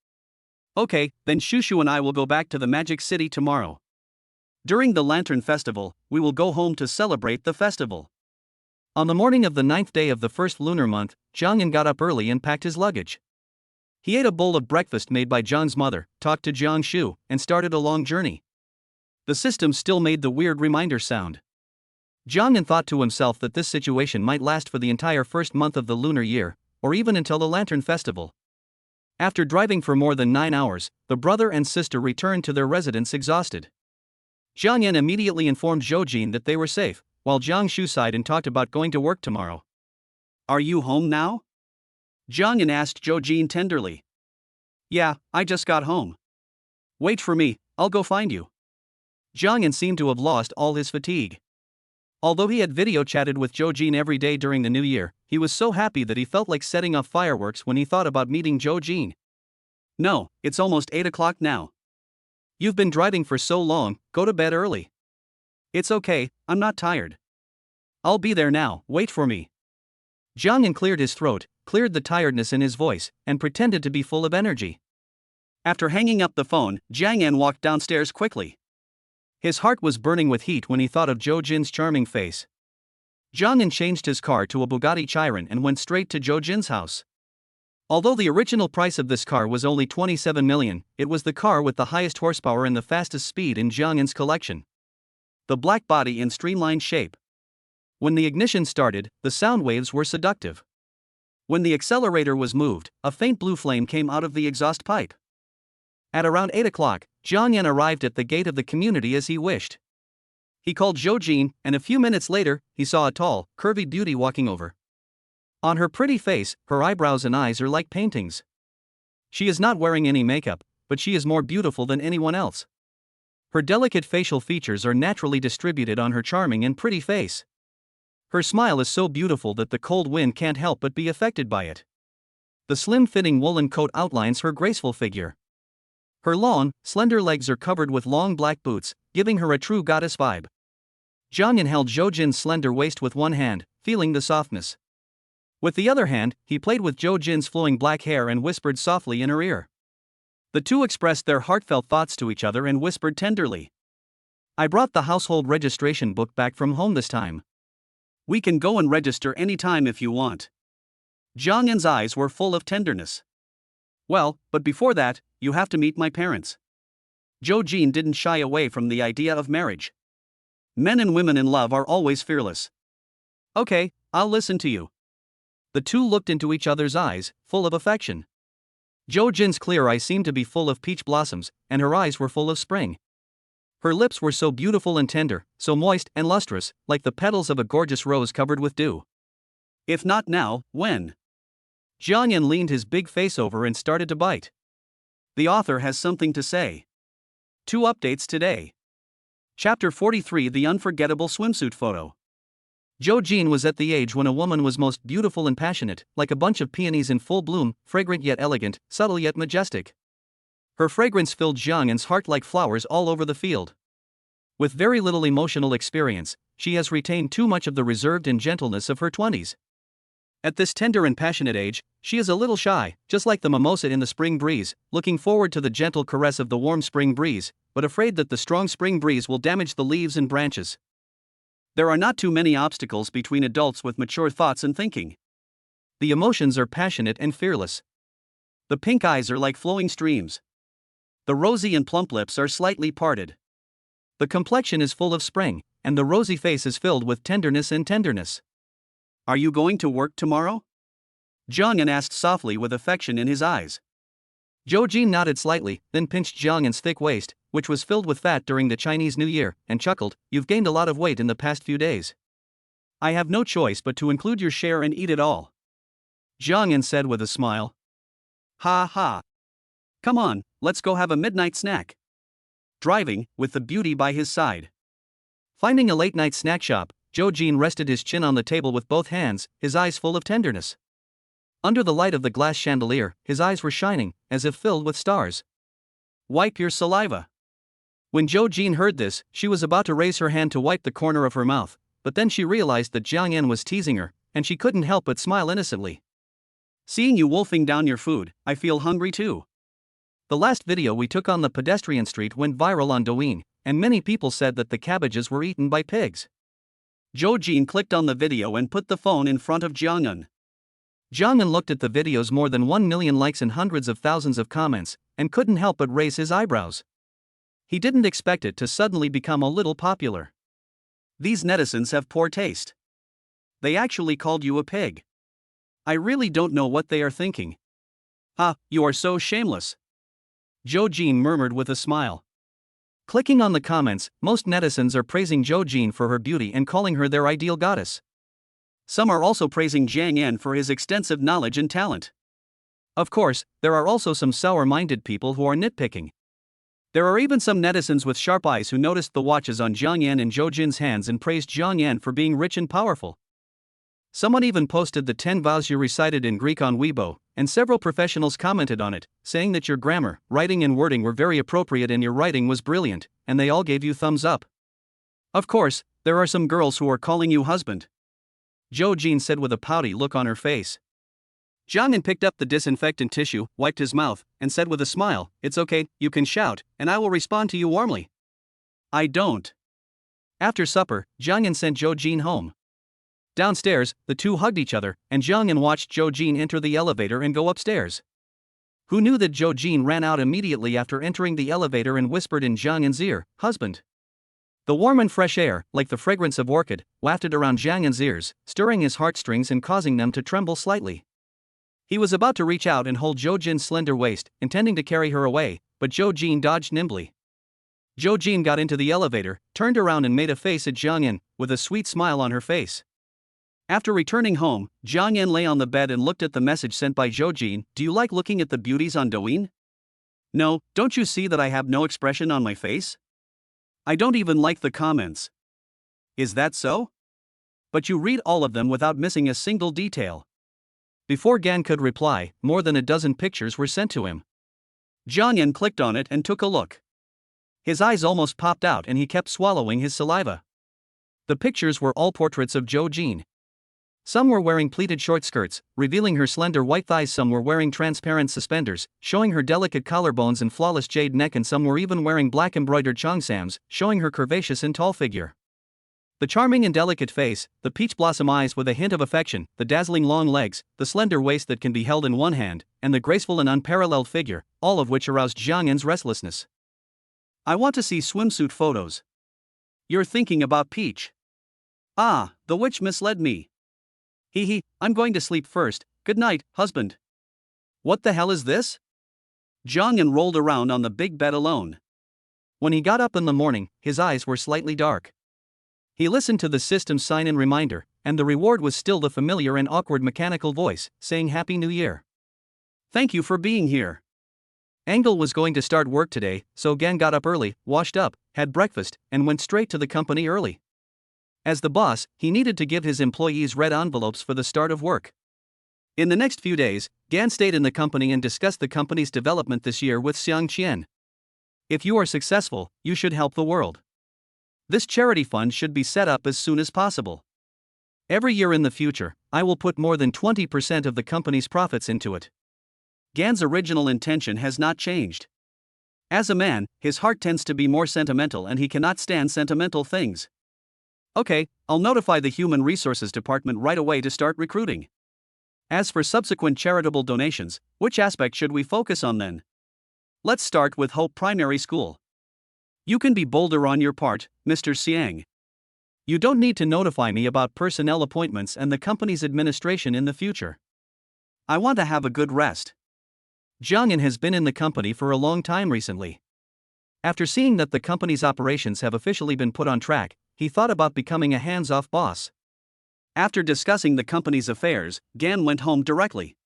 Speaker 1: Okay, then Shushu and I will go back to the Magic City tomorrow. During the Lantern Festival, we will go home to celebrate the festival. On the morning of the 9th day of the first lunar month, Jiangyan got up early and packed his luggage. He ate a bowl of breakfast made by Jiang's mother, talked to Jiang Shu, and started a long journey. The system still made the weird reminder sound. Jiangyan thought to himself that this situation might last for the entire first month of the lunar year, or even until the Lantern Festival. After driving for more than 9 hours, the brother and sister returned to their residence exhausted. Jiangyan immediately informed Zhou Jin that they were safe, while Jiang Shu sighed and talked about going to work tomorrow. Are you home now? Jiangyan asked Zhou Jin tenderly. Yeah, I just got home. Wait for me, I'll go find you. Jiangyan seemed to have lost all his fatigue. Although he had video chatted with Zhou Jin every day during the new year, he was so happy that he felt like setting off fireworks when he thought about meeting Zhou Jin. No, it's almost 8 o'clock now. You've been driving for so long, go to bed early. It's okay, I'm not tired. I'll be there now, wait for me. Jiangyan cleared his throat, cleared the tiredness in his voice, and pretended to be full of energy. After hanging up the phone, Jiangyan walked downstairs quickly. His heart was burning with heat when he thought of Zhou Jin's charming face. Jiangyan changed his car to a Bugatti Chiron and went straight to Zhou Jin's house. Although the original price of this car was only 27 million, it was the car with the highest horsepower and the fastest speed in Jiangyan's collection. The black body in streamlined shape. When the ignition started, the sound waves were seductive. When the accelerator was moved, a faint blue flame came out of the exhaust pipe. At around 8 o'clock, Jiangyan arrived at the gate of the community as he wished. He called Zhou Jin, and a few minutes later, he saw a tall, curvy beauty walking over. On her pretty face, her eyebrows and eyes are like paintings. She is not wearing any makeup, but she is more beautiful than anyone else. Her delicate facial features are naturally distributed on her charming and pretty face. Her smile is so beautiful that the cold wind can't help but be affected by it. The slim-fitting woolen coat outlines her graceful figure. Her long, slender legs are covered with long black boots, giving her a true goddess vibe. Jiangyan held Zhou Jin's slender waist with one hand, feeling the softness. With the other hand, he played with Zhou Jin's flowing black hair and whispered softly in her ear. The two expressed their heartfelt thoughts to each other and whispered tenderly. I brought the household registration book back from home this time. We can go and register any time if you want. Jiangyan's eyes were full of tenderness. Well, but before that, you have to meet my parents. Zhou Jin didn't shy away from the idea of marriage. Men and women in love are always fearless. Okay, I'll listen to you. The two looked into each other's eyes, full of affection. Zhou Jin's clear eyes seemed to be full of peach blossoms, and her eyes were full of spring. Her lips were so beautiful and tender, so moist and lustrous, like the petals of a gorgeous rose covered with dew. If not now, when? Jiang Yan leaned his big face over and started to bite. The author has something to say. 2 updates today. Chapter 43: The Unforgettable Swimsuit Photo. Zhou Jin was at the age when a woman was most beautiful and passionate, like a bunch of peonies in full bloom, fragrant yet elegant, subtle yet majestic. Her fragrance filled Jiang Yan's heart like flowers all over the field. With very little emotional experience, she has retained too much of the reserved and gentleness of her 20s. At this tender and passionate age, she is a little shy, just like the mimosa in the spring breeze, looking forward to the gentle caress of the warm spring breeze, but afraid that the strong spring breeze will damage the leaves and branches. There are not too many obstacles between adults with mature thoughts and thinking. The emotions are passionate and fearless. The pink eyes are like flowing streams. The rosy and plump lips are slightly parted. The complexion is full of spring, and the rosy face is filled with tenderness and tenderness. Are you going to work tomorrow? Jiang Yan asked softly with affection in his eyes. Zhou Jin nodded slightly, then pinched Jiang Yan's thick waist, which was filled with fat during the Chinese New Year, and chuckled, "You've gained a lot of weight in the past few days. I have no choice but to include your share and eat it all." Jiang Yan said with a smile. Ha ha. Come on, let's go have a midnight snack. Driving, with the beauty by his side. Finding a late-night snack shop, Zhou Jin rested his chin on the table with both hands, his eyes full of tenderness. Under the light of the glass chandelier, his eyes were shining, as if filled with stars. Wipe your saliva. When Zhou Jin heard this, she was about to raise her hand to wipe the corner of her mouth, but then she realized that Jiang Yan was teasing her, and she couldn't help but smile innocently. Seeing you wolfing down your food, I feel hungry too. The last video we took on the pedestrian street went viral on Douyin, and many people said that the cabbages were eaten by pigs. Zhou Jin clicked on the video and put the phone in front of Jiang Yan. Jiang Yan looked at the video's more than 1 million likes and hundreds of thousands of comments, and couldn't help but raise his eyebrows. He didn't expect it to suddenly become a little popular. These netizens have poor taste. They actually called you a pig. I really don't know what they are thinking. Ah, you are so shameless. Zhou Jin murmured with a smile. Clicking on the comments, most netizens are praising Zhou Jin for her beauty and calling her their ideal goddess. Some are also praising Jiang Yan for his extensive knowledge and talent. Of course, there are also some sour-minded people who are nitpicking. There are even some netizens with sharp eyes who noticed the watches on Jiang Yan and Zhou Jin's hands and praised Jiang Yan for being rich and powerful. Someone even posted the 10 vows you recited in Greek on Weibo, and several professionals commented on it, saying that your grammar, writing and wording were very appropriate and your writing was brilliant, and they all gave you thumbs up. Of course, there are some girls who are calling you husband. Zhou Jin said with a pouty look on her face. Jiang Yan picked up the disinfectant tissue, wiped his mouth, and said with a smile, "It's okay, you can shout, and I will respond to you warmly." I don't. After supper, Jiang Yan sent Zhou Jin home. Downstairs, the two hugged each other, and Jiang Yan watched Zhou Jin enter the elevator and go upstairs. Who knew that Zhou Jin ran out immediately after entering the elevator and whispered in Jiang Yan's ear, "Husband." The warm and fresh air, like the fragrance of orchid, wafted around Jiang Yan's ears, stirring his heartstrings and causing them to tremble slightly. He was about to reach out and hold Zhou Jin's slender waist, intending to carry her away, but Zhou Jin dodged nimbly. Zhou Jin got into the elevator, turned around and made a face at Jiang Yan, with a sweet smile on her face. After returning home, Jiang Yan lay on the bed and looked at the message sent by Zhou Jin. "Do you like looking at the beauties on Douyin? No, don't you see that I have no expression on my face? I don't even like the comments. Is that so? But you read all of them without missing a single detail." Before Gan could reply, more than a dozen pictures were sent to him. Jiang Yan clicked on it and took a look. His eyes almost popped out and he kept swallowing his saliva. The pictures were all portraits of Zhou Jin. Some were wearing pleated short skirts, revealing her slender white thighs. Some were wearing transparent suspenders, showing her delicate collarbones and flawless jade neck, and some were even wearing black embroidered cheongsams, showing her curvaceous and tall figure. The charming and delicate face, the peach blossom eyes with a hint of affection, the dazzling long legs, the slender waist that can be held in one hand, and the graceful and unparalleled figure, all of which aroused Jiang Yan's restlessness. "I want to see swimsuit photos." "You're thinking about peach." "Ah, the witch misled me. Hee hee, I'm going to sleep first, good night, husband." "What the hell is this?" Jiang rolled around on the big bed alone. When he got up in the morning, his eyes were slightly dark. He listened to the system's sign-in reminder, and the reward was still the familiar and awkward mechanical voice, saying Happy New Year. Thank you for being here. Engel was going to start work today, so Gan got up early, washed up, had breakfast, and went straight to the company early. As the boss, he needed to give his employees red envelopes for the start of work. In the next few days, Gan stayed in the company and discussed the company's development this year with Xiang Qian. If you are successful, you should help the world. This charity fund should be set up as soon as possible. Every year in the future, I will put more than 20% of the company's profits into it. Gan's original intention has not changed. As a man, his heart tends to be more sentimental and he cannot stand sentimental things. Okay, I'll notify the Human Resources Department right away to start recruiting. As for subsequent charitable donations, which aspect should we focus on then? Let's start with Hope Primary School. You can be bolder on your part, Mr. Xiang. You don't need to notify me about personnel appointments and the company's administration in the future. I want to have a good rest. Jiang has been in the company for a long time recently. After seeing that the company's operations have officially been put on track, he thought about becoming a hands-off boss. After discussing the company's affairs, Gan went home directly.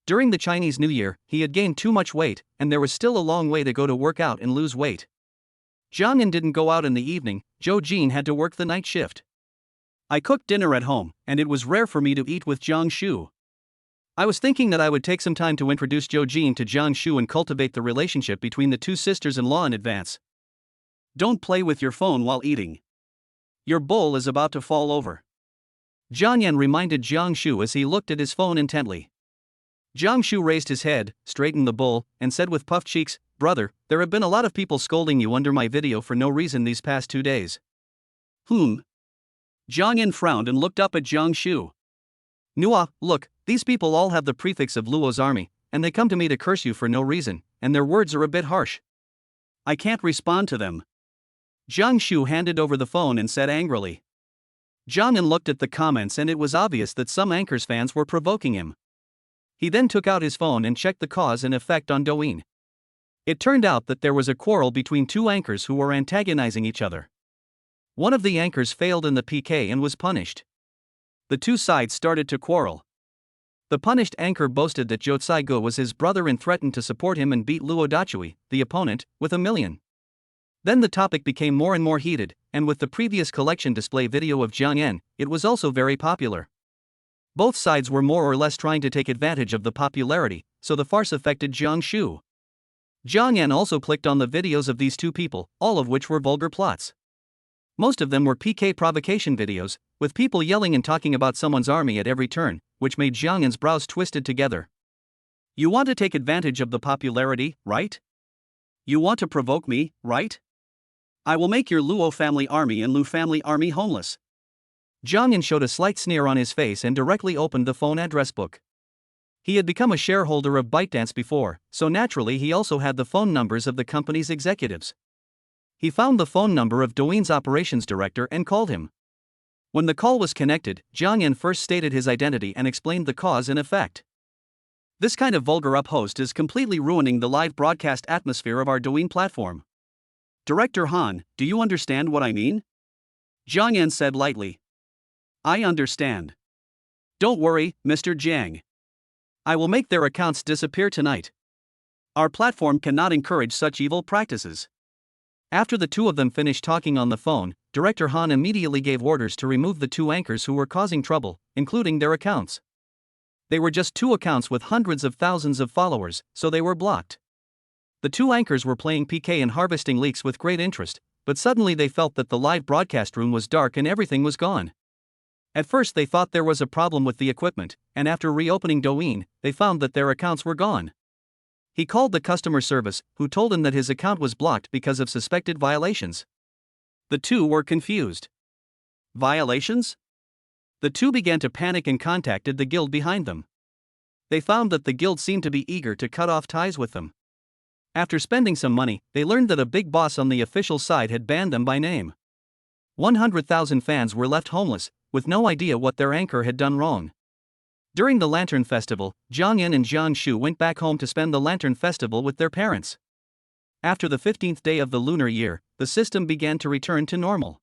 Speaker 1: During the Chinese New Year, he had gained too much weight, and there was still a long way to go to work out and lose weight. Jiang didn't go out in the evening. Zhou Jin had to work the night shift. I cooked dinner at home, and it was rare for me to eat with Jiang Shu. I was thinking that I would take some time to introduce Zhou Jin to Jiang Shu and cultivate the relationship between the two sisters-in-law in advance. Don't play with your phone while eating. Your bowl is about to fall over. Jiang Yan reminded Jiang Shu as he looked at his phone intently. Jiang Shu raised his head, straightened the bowl, and said with puffed cheeks, Brother, there have been a lot of people scolding you under my video for no reason these past 2 days. Jiang Yan frowned and looked up at Jiang Shu. Nua, look, these people all have the prefix of Luo's army, and they come to me to curse you for no reason, and their words are a bit harsh. I can't respond to them. Jiang Shu handed over the phone and said angrily. Jiang Yan looked at the comments and it was obvious that some Anchors fans were provoking him. He then took out his phone and checked the cause and effect on Douyin. It turned out that there was a quarrel between two anchors who were antagonizing each other. One of the anchors failed in the PK and was punished. The two sides started to quarrel. The punished anchor boasted that Zhou Caigo was his brother and threatened to support him and beat Luo Dachui, the opponent, with 1 million. Then the topic became more and more heated, and with the previous collection display video of Jiang Yan, it was also very popular. Both sides were more or less trying to take advantage of the popularity, so the farce affected Jiang Shu. Jiang Yan also clicked on the videos of these two people, all of which were vulgar plots. Most of them were PK provocation videos, with people yelling and talking about someone's army at every turn, which made Jiang Yan's brows twisted together. You want to take advantage of the popularity, right? You want to provoke me, right? I will make your Luo family army and Lu family army homeless. Jiang Yan showed a slight sneer on his face and directly opened the phone address book. He had become a shareholder of ByteDance before, so naturally he also had the phone numbers of the company's executives. He found the phone number of Douyin's operations director and called him. When the call was connected, Jiang Yan first stated his identity and explained the cause and effect. This kind of vulgar uphost is completely ruining the live broadcast atmosphere of our Douyin platform. Director Han, do you understand what I mean? Jiang Yan said lightly. I understand. Don't worry, Mr. Jiang. I will make their accounts disappear tonight. Our platform cannot encourage such evil practices. After the two of them finished talking on the phone, Director Han immediately gave orders to remove the two anchors who were causing trouble, including their accounts. They were just two accounts with hundreds of thousands of followers, so they were blocked. The two anchors were playing PK and harvesting leaks with great interest, but suddenly they felt that the live broadcast room was dark and everything was gone. At first they thought there was a problem with the equipment, and after reopening Douyin, they found that their accounts were gone. He called the customer service, who told him that his account was blocked because of suspected violations. The two were confused. Violations? The two began to panic and contacted the guild behind them. They found that the guild seemed to be eager to cut off ties with them. After spending some money, they learned that a big boss on the official side had banned them by name. 100,000 fans were left homeless, with no idea what their anchor had done wrong. During the Lantern Festival, Jiang Yan and Jiang Shu went back home to spend the Lantern Festival with their parents. After the 15th day of the lunar year, the system began to return to normal.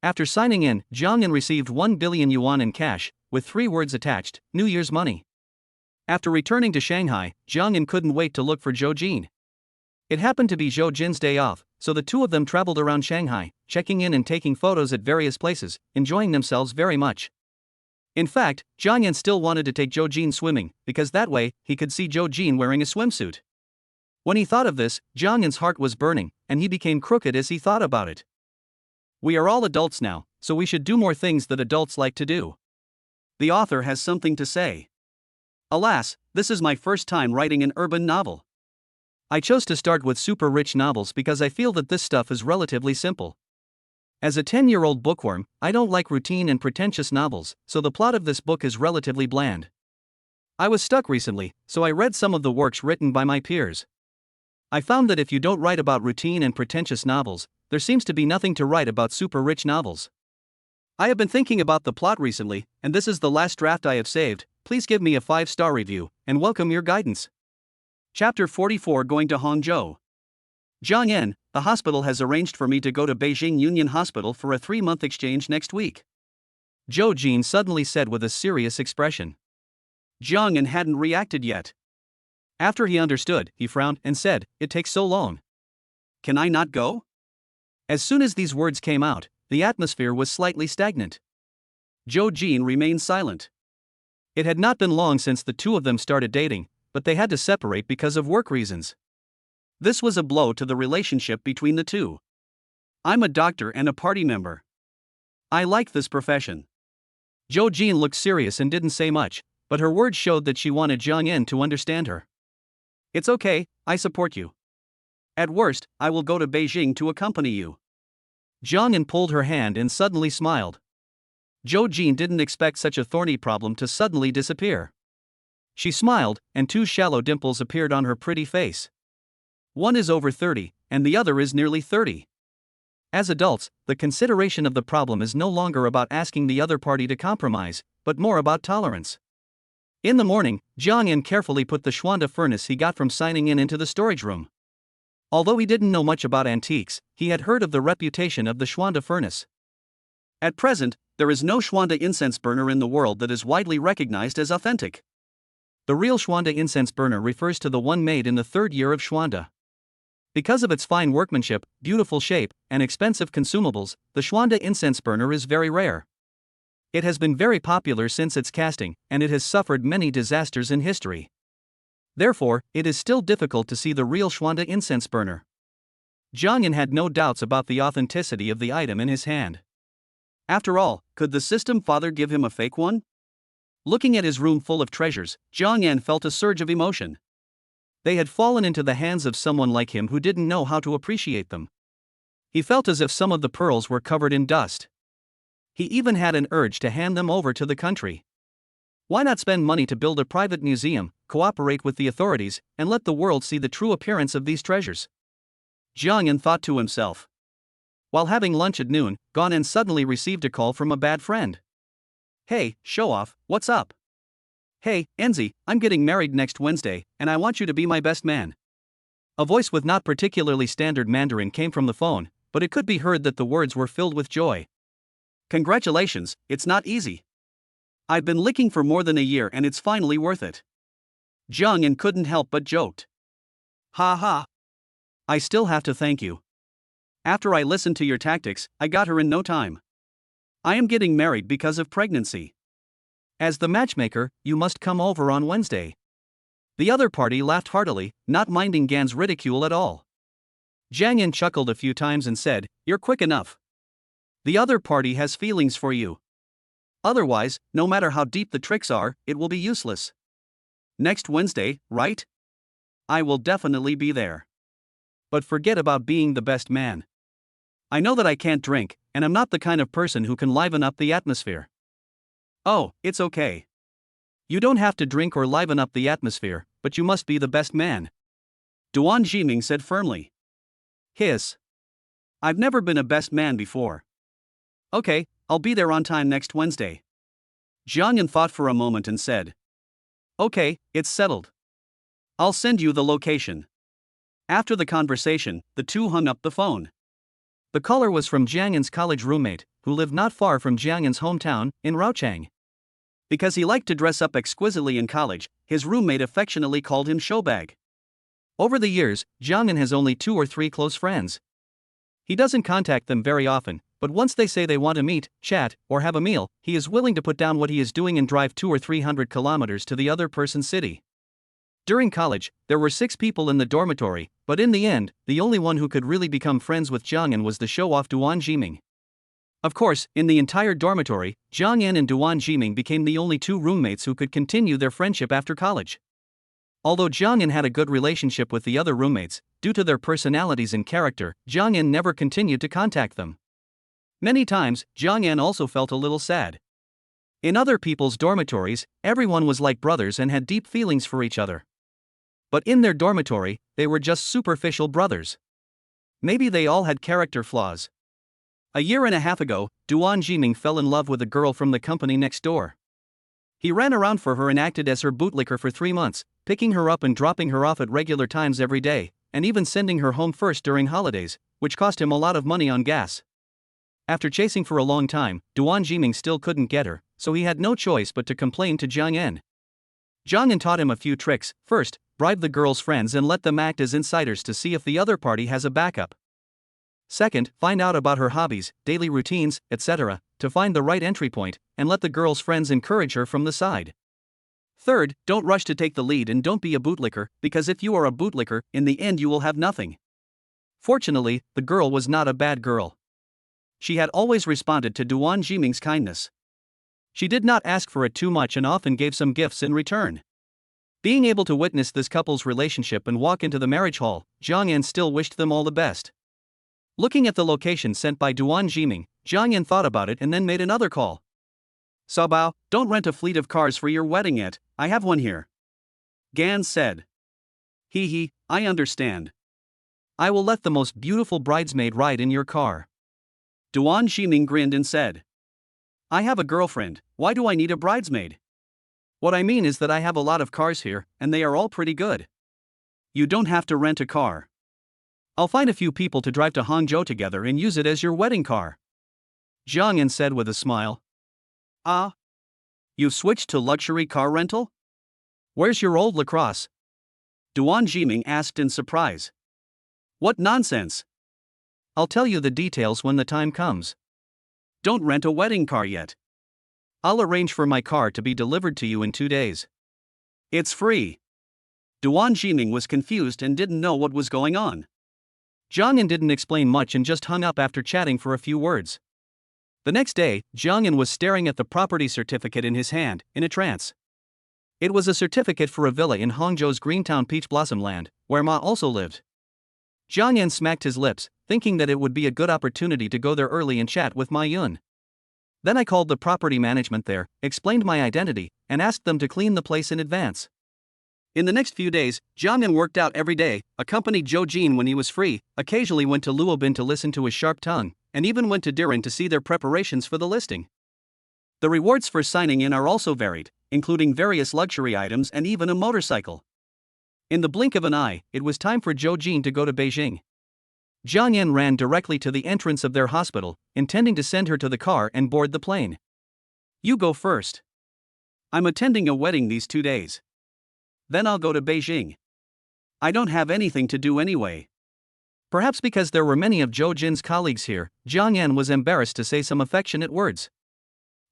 Speaker 1: After signing in, Jiang Yan received 1 billion yuan in cash, with 3 words attached: New Year's money. After returning to Shanghai, Jiang Yan couldn't wait to look for Zhou Jin. It happened to be Zhou Jin's day off, so the two of them traveled around Shanghai, checking in and taking photos at various places, enjoying themselves very much. In fact, Jiang Yan still wanted to take Zhou Jin swimming, because that way, he could see Zhou Jin wearing a swimsuit. When he thought of this, Jiang Yan's heart was burning, and he became crooked as he thought about it. We are all adults now, so we should do more things that adults like to do. The author has something to say. Alas, this is my first time writing an urban novel. I chose to start with super rich novels because I feel that this stuff is relatively simple. As a 10-year-old bookworm, I don't like routine and pretentious novels, so the plot of this book is relatively bland. I was stuck recently, so I read some of the works written by my peers. I found that if you don't write about routine and pretentious novels, there seems to be nothing to write about super rich novels. I have been thinking about the plot recently, and this is the last draft I have saved. Please give me a 5-star review, and welcome your guidance. Chapter 44, Going to Hangzhou. Jiang Yan, the hospital has arranged for me to go to Beijing Union Hospital for a 3-month exchange next week. Zhou Jin suddenly said with a serious expression. Jiang Yan hadn't reacted yet. After he understood, he frowned and said, "It takes so long. Can I not go?" As soon as these words came out, the atmosphere was slightly stagnant. Zhou Jin remained silent. It had not been long since the two of them started dating, but they had to separate because of work reasons. This was a blow to the relationship between the two. I'm a doctor and a party member. I like this profession. Zhou Jin looked serious and didn't say much, but her words showed that she wanted Jiang Yan to understand her. It's okay, I support you. At worst, I will go to Beijing to accompany you. Jiang Yan pulled her hand and suddenly smiled. Zhou Jin didn't expect such a thorny problem to suddenly disappear. She smiled, and 2 shallow dimples appeared on her pretty face. One is over 30, and the other is nearly 30. As adults, the consideration of the problem is no longer about asking the other party to compromise, but more about tolerance. In the morning, Jiang Yan carefully put the Schwanda furnace he got from signing in into the storage room. Although he didn't know much about antiques, he had heard of the reputation of the Schwanda furnace. At present, there is no Schwanda incense burner in the world that is widely recognized as authentic. The real Schwanda incense burner refers to the one made in the 3rd year of Schwanda. Because of its fine workmanship, beautiful shape, and expensive consumables, the Schwanda incense burner is very rare. It has been very popular since its casting, and it has suffered many disasters in history. Therefore, it is still difficult to see the real Schwanda incense burner. Jiang Yan had no doubts about the authenticity of the item in his hand. After all, could the system father give him a fake one? Looking at his room full of treasures, Jiang Yan felt a surge of emotion. They had fallen into the hands of someone like him who didn't know how to appreciate them. He felt as if some of the pearls were covered in dust. He even had an urge to hand them over to the country. Why not spend money to build a private museum, cooperate with the authorities, and let the world see the true appearance of these treasures? Jiang Yan thought to himself. While having lunch at noon, Gan En suddenly received a call from a bad friend. Hey, show off, what's up? Hey, Enzi, I'm getting married next Wednesday, and I want you to be my best man. A voice with not particularly standard Mandarin came from the phone, but it could be heard that the words were filled with joy. Congratulations, it's not easy. I've been licking for more than a year and it's finally worth it. Jiang Yan couldn't help but joked. Ha ha. I still have to thank you. After I listened to your tactics, I got her in no time. I am getting married because of pregnancy. As the matchmaker, you must come over on Wednesday. The other party laughed heartily, not minding Gan's ridicule at all. Jiang Yan chuckled a few times and said, "You're quick enough. The other party has feelings for you. Otherwise, no matter how deep the tricks are, it will be useless. Next Wednesday, right? I will definitely be there. But forget about being the best man. I know that I can't drink, and I'm not the kind of person who can liven up the atmosphere." Oh, it's okay. You don't have to drink or liven up the atmosphere, but you must be the best man. Duan Jiming said firmly. Hiss. I've never been a best man before. Okay, I'll be there on time next Wednesday. Jiangyan thought for a moment and said, "Okay, it's settled. I'll send you the location." After the conversation, the two hung up the phone. The caller was from Jiangyan's college roommate, who lived not far from Jiangyan's hometown, in Raochang. Because he liked to dress up exquisitely in college, his roommate affectionately called him Showbag. Over the years, Jiangyan has only 2 or 3 close friends. He doesn't contact them very often, but once they say they want to meet, chat, or have a meal, he is willing to put down what he is doing and drive 200 or 300 kilometers to the other person's city. During college, there were 6 people in the dormitory, but in the end, the only one who could really become friends with Jiangyan was the show-off Duan Jiming. Of course, in the entire dormitory, Jiangyan and Duan Jiming became the only 2 roommates who could continue their friendship after college. Although Jiangyan had a good relationship with the other roommates, due to their personalities and character, Jiangyan never continued to contact them. Many times, Jiangyan also felt a little sad. In other people's dormitories, everyone was like brothers and had deep feelings for each other. But in their dormitory, they were just superficial brothers. Maybe they all had character flaws. A year and a half ago, Duan Jiming fell in love with a girl from the company next door. He ran around for her and acted as her bootlicker for 3 months, picking her up and dropping her off at regular times every day, and even sending her home first during holidays, which cost him a lot of money on gas. After chasing for a long time, Duan Jiming still couldn't get her, so he had no choice but to complain to Jiangyan. Jiangyan taught him a few tricks. First, bribe the girl's friends and let them act as insiders to see if the other party has a backup. Second, find out about her hobbies, daily routines, etc., to find the right entry point, and let the girl's friends encourage her from the side. Third, don't rush to take the lead and don't be a bootlicker, because if you are a bootlicker, in the end you will have nothing. Fortunately, the girl was not a bad girl. She had always responded to Duan Jiming's kindness. She did not ask for it too much and often gave some gifts in return. Being able to witness this couple's relationship and walk into the marriage hall, Jiangyan still wished them all the best. Looking at the location sent by Duan Jiming, Jiangyan thought about it and then made another call. "Sabao, don't rent a fleet of cars for your wedding yet, I have one here." Gan said. "Hee, I understand. I will let the most beautiful bridesmaid ride in your car." Duan Jiming grinned and said, "I have a girlfriend, why do I need a bridesmaid? What I mean is that I have a lot of cars here, and they are all pretty good. You don't have to rent a car. I'll find a few people to drive to Hangzhou together and use it as your wedding car." Jiangyan said with a smile. "Ah? You've switched to luxury car rental? Where's your old lacrosse?" Duan Jiming asked in surprise. "What nonsense! I'll tell you the details when the time comes. Don't rent a wedding car yet. I'll arrange for my car to be delivered to you in 2 days. It's free." Duan Jiming was confused and didn't know what was going on. Jiangyan didn't explain much and just hung up after chatting for a few words. The next day, Jiangyan was staring at the property certificate in his hand, in a trance. It was a certificate for a villa in Hangzhou's Greentown Peach Blossom Land, where Ma also lived. Jiangyan smacked his lips, thinking that it would be a good opportunity to go there early and chat with Ma Yun. Then I called the property management there, explained my identity, and asked them to clean the place in advance. In the next few days, Jiangyan worked out every day, accompanied Zhou Jin when he was free, occasionally went to Luobin to listen to his sharp tongue, and even went to Diran to see their preparations for the listing. The rewards for signing in are also varied, including various luxury items and even a motorcycle. In the blink of an eye, it was time for Zhou Jin to go to Beijing. Jiangyan ran directly to the entrance of their hospital, intending to send her to the car and board the plane. "You go first. I'm attending a wedding these 2 days. Then I'll go to Beijing. I don't have anything to do anyway." Perhaps because there were many of Zhou Jin's colleagues here, Jiangyan was embarrassed to say some affectionate words.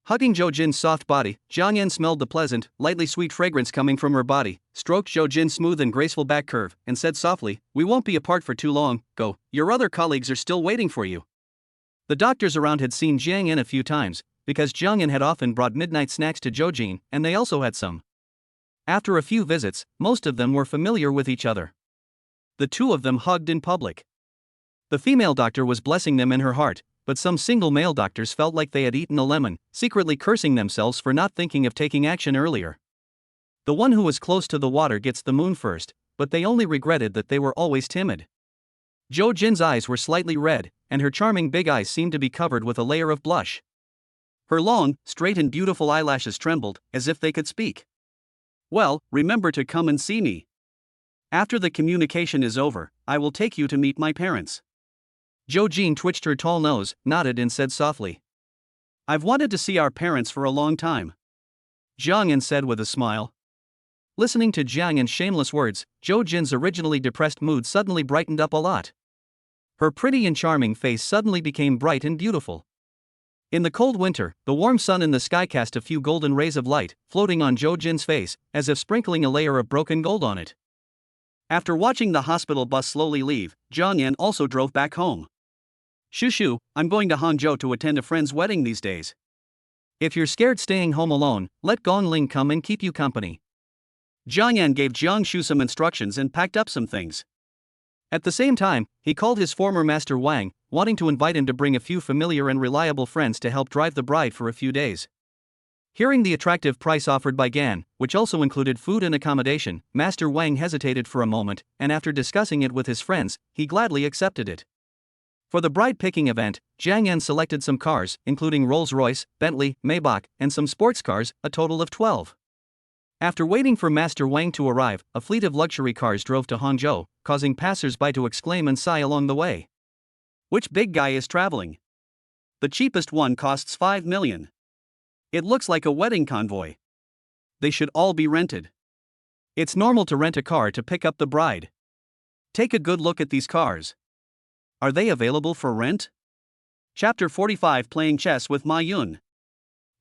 Speaker 1: Hugging Zhou Jin's soft body, Jiangyan smelled the pleasant, lightly sweet fragrance coming from her body, stroked Zhou Jin's smooth and graceful back curve, and said softly, "We won't be apart for too long, go, your other colleagues are still waiting for you." The doctors around had seen Jiangyan a few times, because Jiangyan had often brought midnight snacks to Zhou Jin, and they also had some. After a few visits, most of them were familiar with each other. The two of them hugged in public. The female doctor was blessing them in her heart, but some single male doctors felt like they had eaten a lemon, secretly cursing themselves for not thinking of taking action earlier. The one who was close to the water gets the moon first, but they only regretted that they were always timid. Zhou Jin's eyes were slightly red, and her charming big eyes seemed to be covered with a layer of blush. Her long, straight and beautiful eyelashes trembled, as if they could speak. Well, remember to come and see me. After the communication is over, I will take you to meet my parents. Zhou Jin twitched her tall nose, nodded and said softly. I've wanted to see our parents for a long time. Jiang Yan said with a smile. Listening to Jiang Yan's shameless words, Zhou Jin's originally depressed mood suddenly brightened up a lot. Her pretty and charming face suddenly became bright and beautiful. In the cold winter, the warm sun in the sky cast a few golden rays of light, floating on Zhou Jin's face, as if sprinkling a layer of broken gold on it. After watching the hospital bus slowly leave, Jiang Yan also drove back home. Shushu, I'm going to Hangzhou to attend a friend's wedding these days. If you're scared staying home alone, let Gong Ling come and keep you company. Jiang Yan gave Jiang Shu some instructions and packed up some things. At the same time, he called his former master Wang, wanting to invite him to bring a few familiar and reliable friends to help drive the bride for a few days. Hearing the attractive price offered by Gan, which also included food and accommodation, Master Wang hesitated for a moment, and after discussing it with his friends, he gladly accepted it. For the bride-picking event, Jiang Yan selected some cars, including Rolls-Royce, Bentley, Maybach, and some sports cars, a total of 12. After waiting for Master Wang to arrive, a fleet of luxury cars drove to Hangzhou, causing passers-by to exclaim and sigh along the way. Which big guy is traveling? The cheapest one costs 5 million. It looks like a wedding convoy. They should all be rented. It's normal to rent a car to pick up the bride. Take a good look at these cars. Are they available for rent? Chapter 45 Playing Chess with Ma Yun.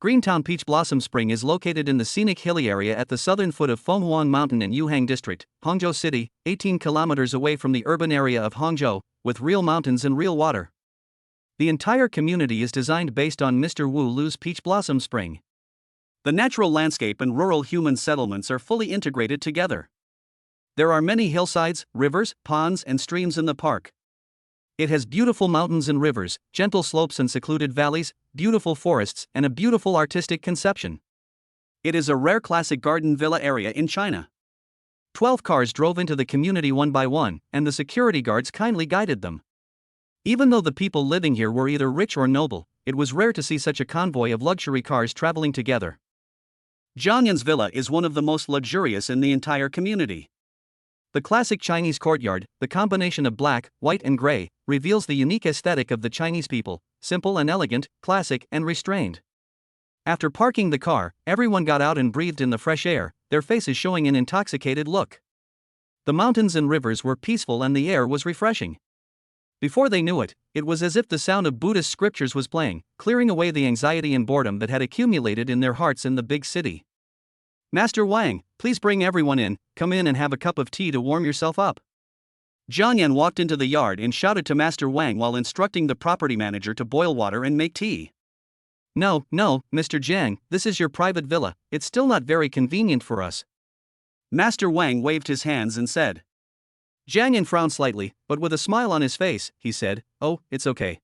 Speaker 1: Greentown Peach Blossom Spring is located in the scenic hilly area at the southern foot of Fenghuang Mountain in Yuhang District, Hangzhou City, 18 kilometers away from the urban area of Hangzhou, with real mountains and real water. The entire community is designed based on Mr. Wu Lu's Peach Blossom Spring. The natural landscape and rural human settlements are fully integrated together. There are many hillsides, rivers, ponds, and streams in the park. It has beautiful mountains and rivers, gentle slopes and secluded valleys, beautiful forests, and a beautiful artistic conception. It is a rare classic garden villa area in China. 12 cars drove into the community one by one, and the security guards kindly guided them. Even though the people living here were either rich or noble, it was rare to see such a convoy of luxury cars traveling together. Jiang Yan's villa is one of the most luxurious in the entire community. The classic Chinese courtyard, the combination of black, white and gray, reveals the unique aesthetic of the Chinese people, simple and elegant, classic and restrained. After parking the car, everyone got out and breathed in the fresh air, their faces showing an intoxicated look. The mountains and rivers were peaceful and the air was refreshing. Before they knew it, it was as if the sound of Buddhist scriptures was playing, clearing away the anxiety and boredom that had accumulated in their hearts in the big city. Master Wang, please bring everyone in, come in and have a cup of tea to warm yourself up. Jiang Yan walked into the yard and shouted to Master Wang while instructing the property manager to boil water and make tea. No, Mr. Jiang, this is your private villa, it's still not very convenient for us. Master Wang waved his hands and said. Jiang Yan frowned slightly, but with a smile on his face, he said, Oh, it's okay.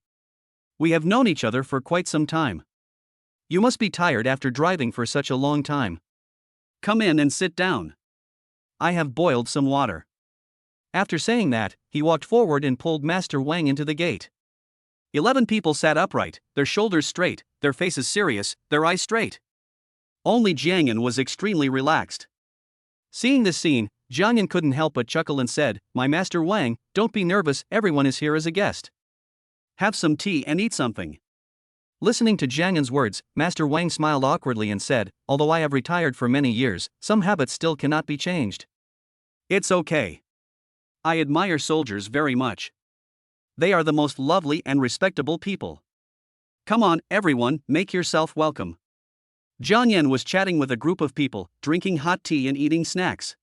Speaker 1: We have known each other for quite some time. You must be tired after driving for such a long time. Come in and sit down. I have boiled some water. After saying that, he walked forward and pulled Master Wang into the gate. 11 people sat upright, their shoulders straight, their faces serious, their eyes straight. Only Jiang Yan was extremely relaxed. Seeing this scene, Jiang Yan couldn't help but chuckle and said, My Master Wang, don't be nervous, everyone is here as a guest. Have some tea and eat something. Listening to Jiang Yan's words, Master Wang smiled awkwardly and said, Although I have retired for many years, some habits still cannot be changed. It's okay. I admire soldiers very much. They are the most lovely and respectable people. Come on, everyone, make yourself welcome. Jiang Yan was chatting with a group of people, drinking hot tea and eating snacks.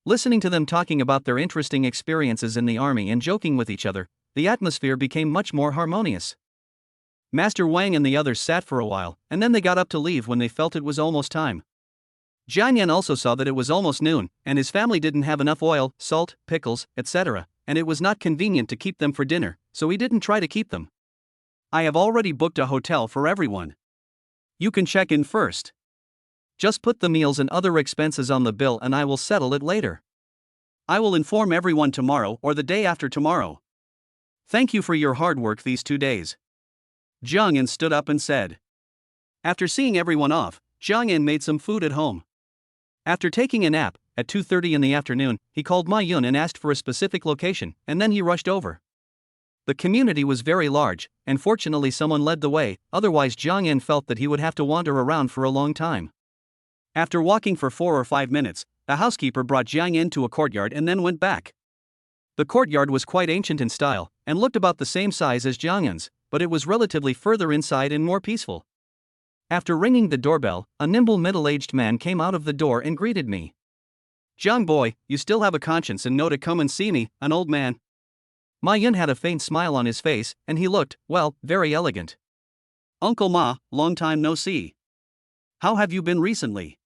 Speaker 1: Listening to them talking about their interesting experiences in the army and joking with each other, the atmosphere became much more harmonious. Master Wang and the others sat for a while, and then they got up to leave when they felt it was almost time. Jiang Yan also saw that it was almost noon, and his family didn't have enough oil, salt, pickles, etc., and it was not convenient to keep them for dinner, so he didn't try to keep them. I have already booked a hotel for everyone. You can check in first. Just put the meals and other expenses on the bill and I will settle it later. I will inform everyone tomorrow or the day after tomorrow. Thank you for your hard work these 2 days. Jiang Yan stood up and said. After seeing everyone off, Jiang Yan made some food at home. After taking a nap, at 2:30 in the afternoon, he called Ma Yun and asked for a specific location, and then he rushed over. The community was very large, and fortunately someone led the way, otherwise Jiang Yan felt that he would have to wander around for a long time. After walking for 4 or 5 minutes, a housekeeper brought Jiang Yan to a courtyard and then went back. The courtyard was quite ancient in style, and looked about the same size as Jiang Yan's, but it was relatively further inside and more peaceful. After ringing the doorbell, a nimble middle-aged man came out of the door and greeted me. "Jiang boy, you still have a conscience and know to come and see me, an old man." Ma Yun had a faint smile on his face, and he looked, well, very elegant. "Uncle Ma, long time no see. How have you been recently?"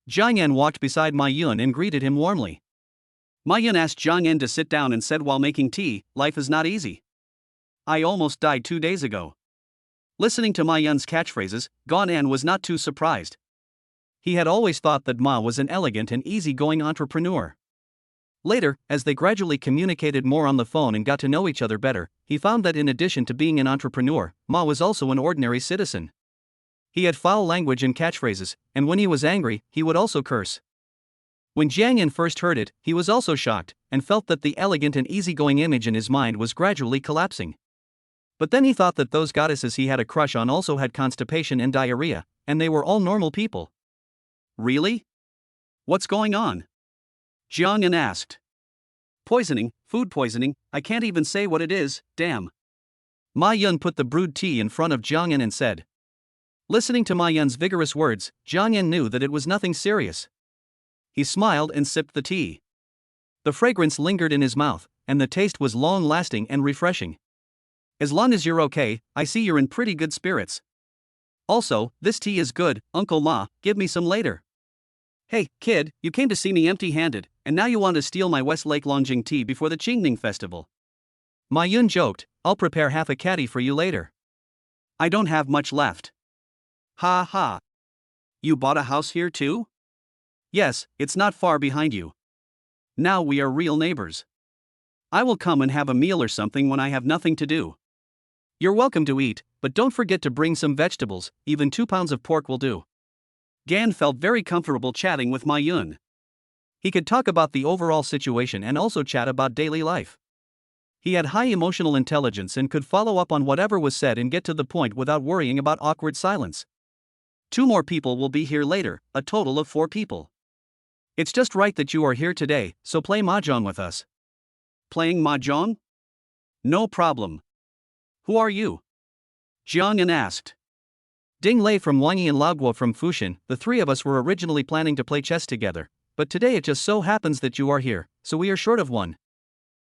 Speaker 1: Jiang Yan walked beside Ma Yun and greeted him warmly. Ma Yun asked Jiang Yan to sit down and said while making tea, "Life is not easy. I almost died 2 days ago." Listening to Ma Yun's catchphrases, Gan An was not too surprised. He had always thought that Ma was an elegant and easygoing entrepreneur. Later, as they gradually communicated more on the phone and got to know each other better, he found that in addition to being an entrepreneur, Ma was also an ordinary citizen. He had foul language and catchphrases, and when he was angry, he would also curse. When Jiang Yan first heard it, he was also shocked, and felt that the elegant and easygoing image in his mind was gradually collapsing. But then he thought that those goddesses he had a crush on also had constipation and diarrhea, and they were all normal people. "Really? What's going on?" Jiang Yan asked. "Poisoning, food poisoning, I can't even say what it is, damn." Ma Yun put the brewed tea in front of Jiang Yan and said. Listening to Ma Yun's vigorous words, Jiang Yan knew that it was nothing serious. He smiled and sipped the tea. The fragrance lingered in his mouth, and the taste was long-lasting and refreshing. "As long as you're okay, I see you're in pretty good spirits. Also, this tea is good, Uncle Ma, give me some later." "Hey, kid, you came to see me empty-handed, and now you want to steal my Westlake Longjing tea before the Qingming festival." Ma Yun joked, "I'll prepare half a caddy for you later." "I don't have much left." "Ha ha. You bought a house here too?" "Yes, it's not far behind you. Now we are real neighbors. I will come and have a meal or something when I have nothing to do. You're welcome to eat, but don't forget to bring some vegetables, even 2 pounds of pork will do." Gan felt very comfortable chatting with Ma Yun. He could talk about the overall situation and also chat about daily life. He had high emotional intelligence and could follow up on whatever was said and get to the point without worrying about awkward silence. 2 more people will be here later, a total of 4 people. "It's just right that you are here today, so play mahjong with us." "Playing mahjong? No problem. Who are you?" Jiang Yan asked. Ding Lei from Wangyi and Lao Guo from Fushan, the 3 of us were originally planning to play chess together, but today it just so happens that you are here, so we are short of one.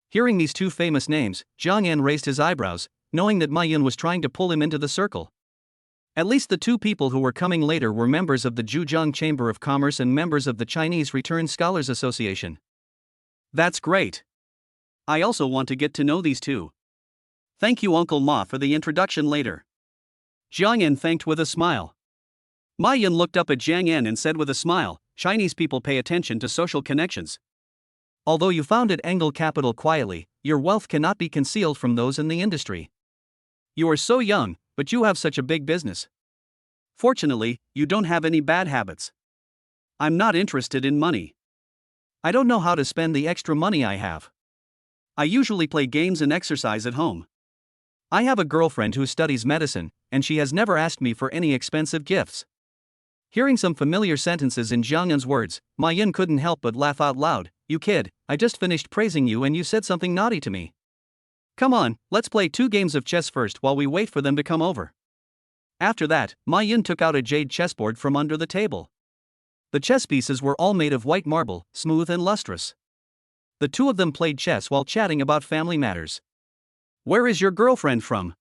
Speaker 1: Hearing these 2 famous names, Jiang Yan raised his eyebrows, knowing that Ma Yun was trying to pull him into the circle. At least the 2 people who were coming later were members of the Zhujiang Chamber of Commerce and members of the Chinese Returned Scholars Association. "That's great. I also want to get to know these 2. Thank you Uncle Ma for the introduction later." Jiang Yan thanked with a smile. Ma Yun looked up at Jiang Yan and said with a smile, "Chinese people pay attention to social connections. Although you founded Angle Capital quietly, your wealth cannot be concealed from those in the industry. You are so young, but you have such a big business. Fortunately, you don't have any bad habits. I'm not interested in money. I don't know how to spend the extra money I have. I usually play games and exercise at home. I have a girlfriend who studies medicine, and she has never asked me for any expensive gifts." Hearing some familiar sentences in Jiang Yan's words, Ma Yun couldn't help but laugh out loud. "You kid, I just finished praising you and you said something naughty to me. Come on, let's play 2 games of chess first while we wait for them to come over." After that, Ma Yun took out a jade chessboard from under the table. The chess pieces were all made of white marble, smooth and lustrous. The 2 of them played chess while chatting about family matters. "Where is your girlfriend from?"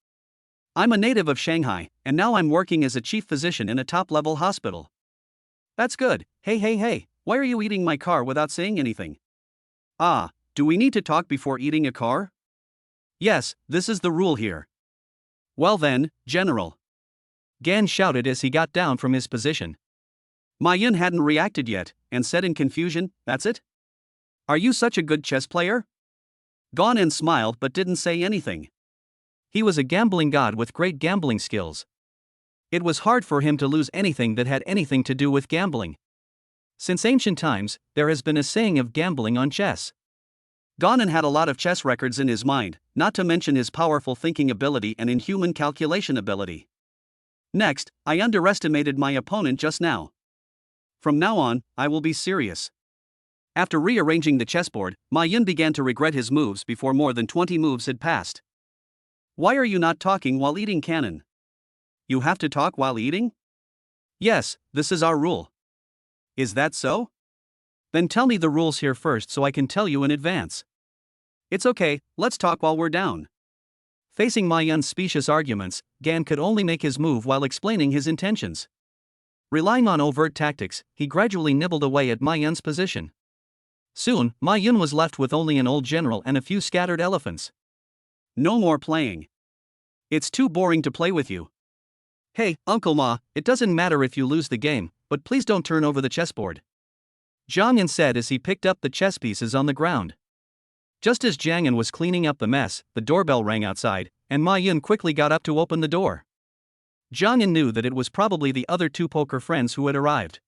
Speaker 1: "I'm a native of Shanghai, and now I'm working as a chief physician in a top-level hospital." "That's good. Hey, why are you eating my car without saying anything?" "Ah, do we need to talk before eating a car?" "Yes, this is the rule here." "Well then, General." Gan shouted as he got down from his position. Ma Yun hadn't reacted yet, and said in confusion, "That's it? Are you such a good chess player?" Gan An smiled but didn't say anything. He was a gambling god with great gambling skills. It was hard for him to lose anything that had anything to do with gambling. Since ancient times, there has been a saying of gambling on chess. Ganon had a lot of chess records in his mind, not to mention his powerful thinking ability and inhuman calculation ability. Next, I underestimated my opponent just now. From now on, I will be serious. After rearranging the chessboard, Ma Yun began to regret his moves before more than 20 moves had passed. Why are you not talking while eating, Canon? You have to talk while eating? Yes, this is our rule. Is that so? Then tell me the rules here first so I can tell you in advance. It's okay, let's talk while we're down. Facing Ma Yun's specious arguments, Gan could only make his move while explaining his intentions. Relying on overt tactics, he gradually nibbled away at Ma Yun's position. Soon, Ma Yun was left with only an old general and a few scattered elephants. No more playing. It's too boring to play with you. Hey, Uncle Ma, it doesn't matter if you lose the game, but please don't turn over the chessboard. Jiang Yan said as he picked up the chess pieces on the ground. Just as Jiang Yan was cleaning up the mess, the doorbell rang outside, and Ma Yun quickly got up to open the door. Jiang Yan knew that it was probably the other two poker friends who had arrived.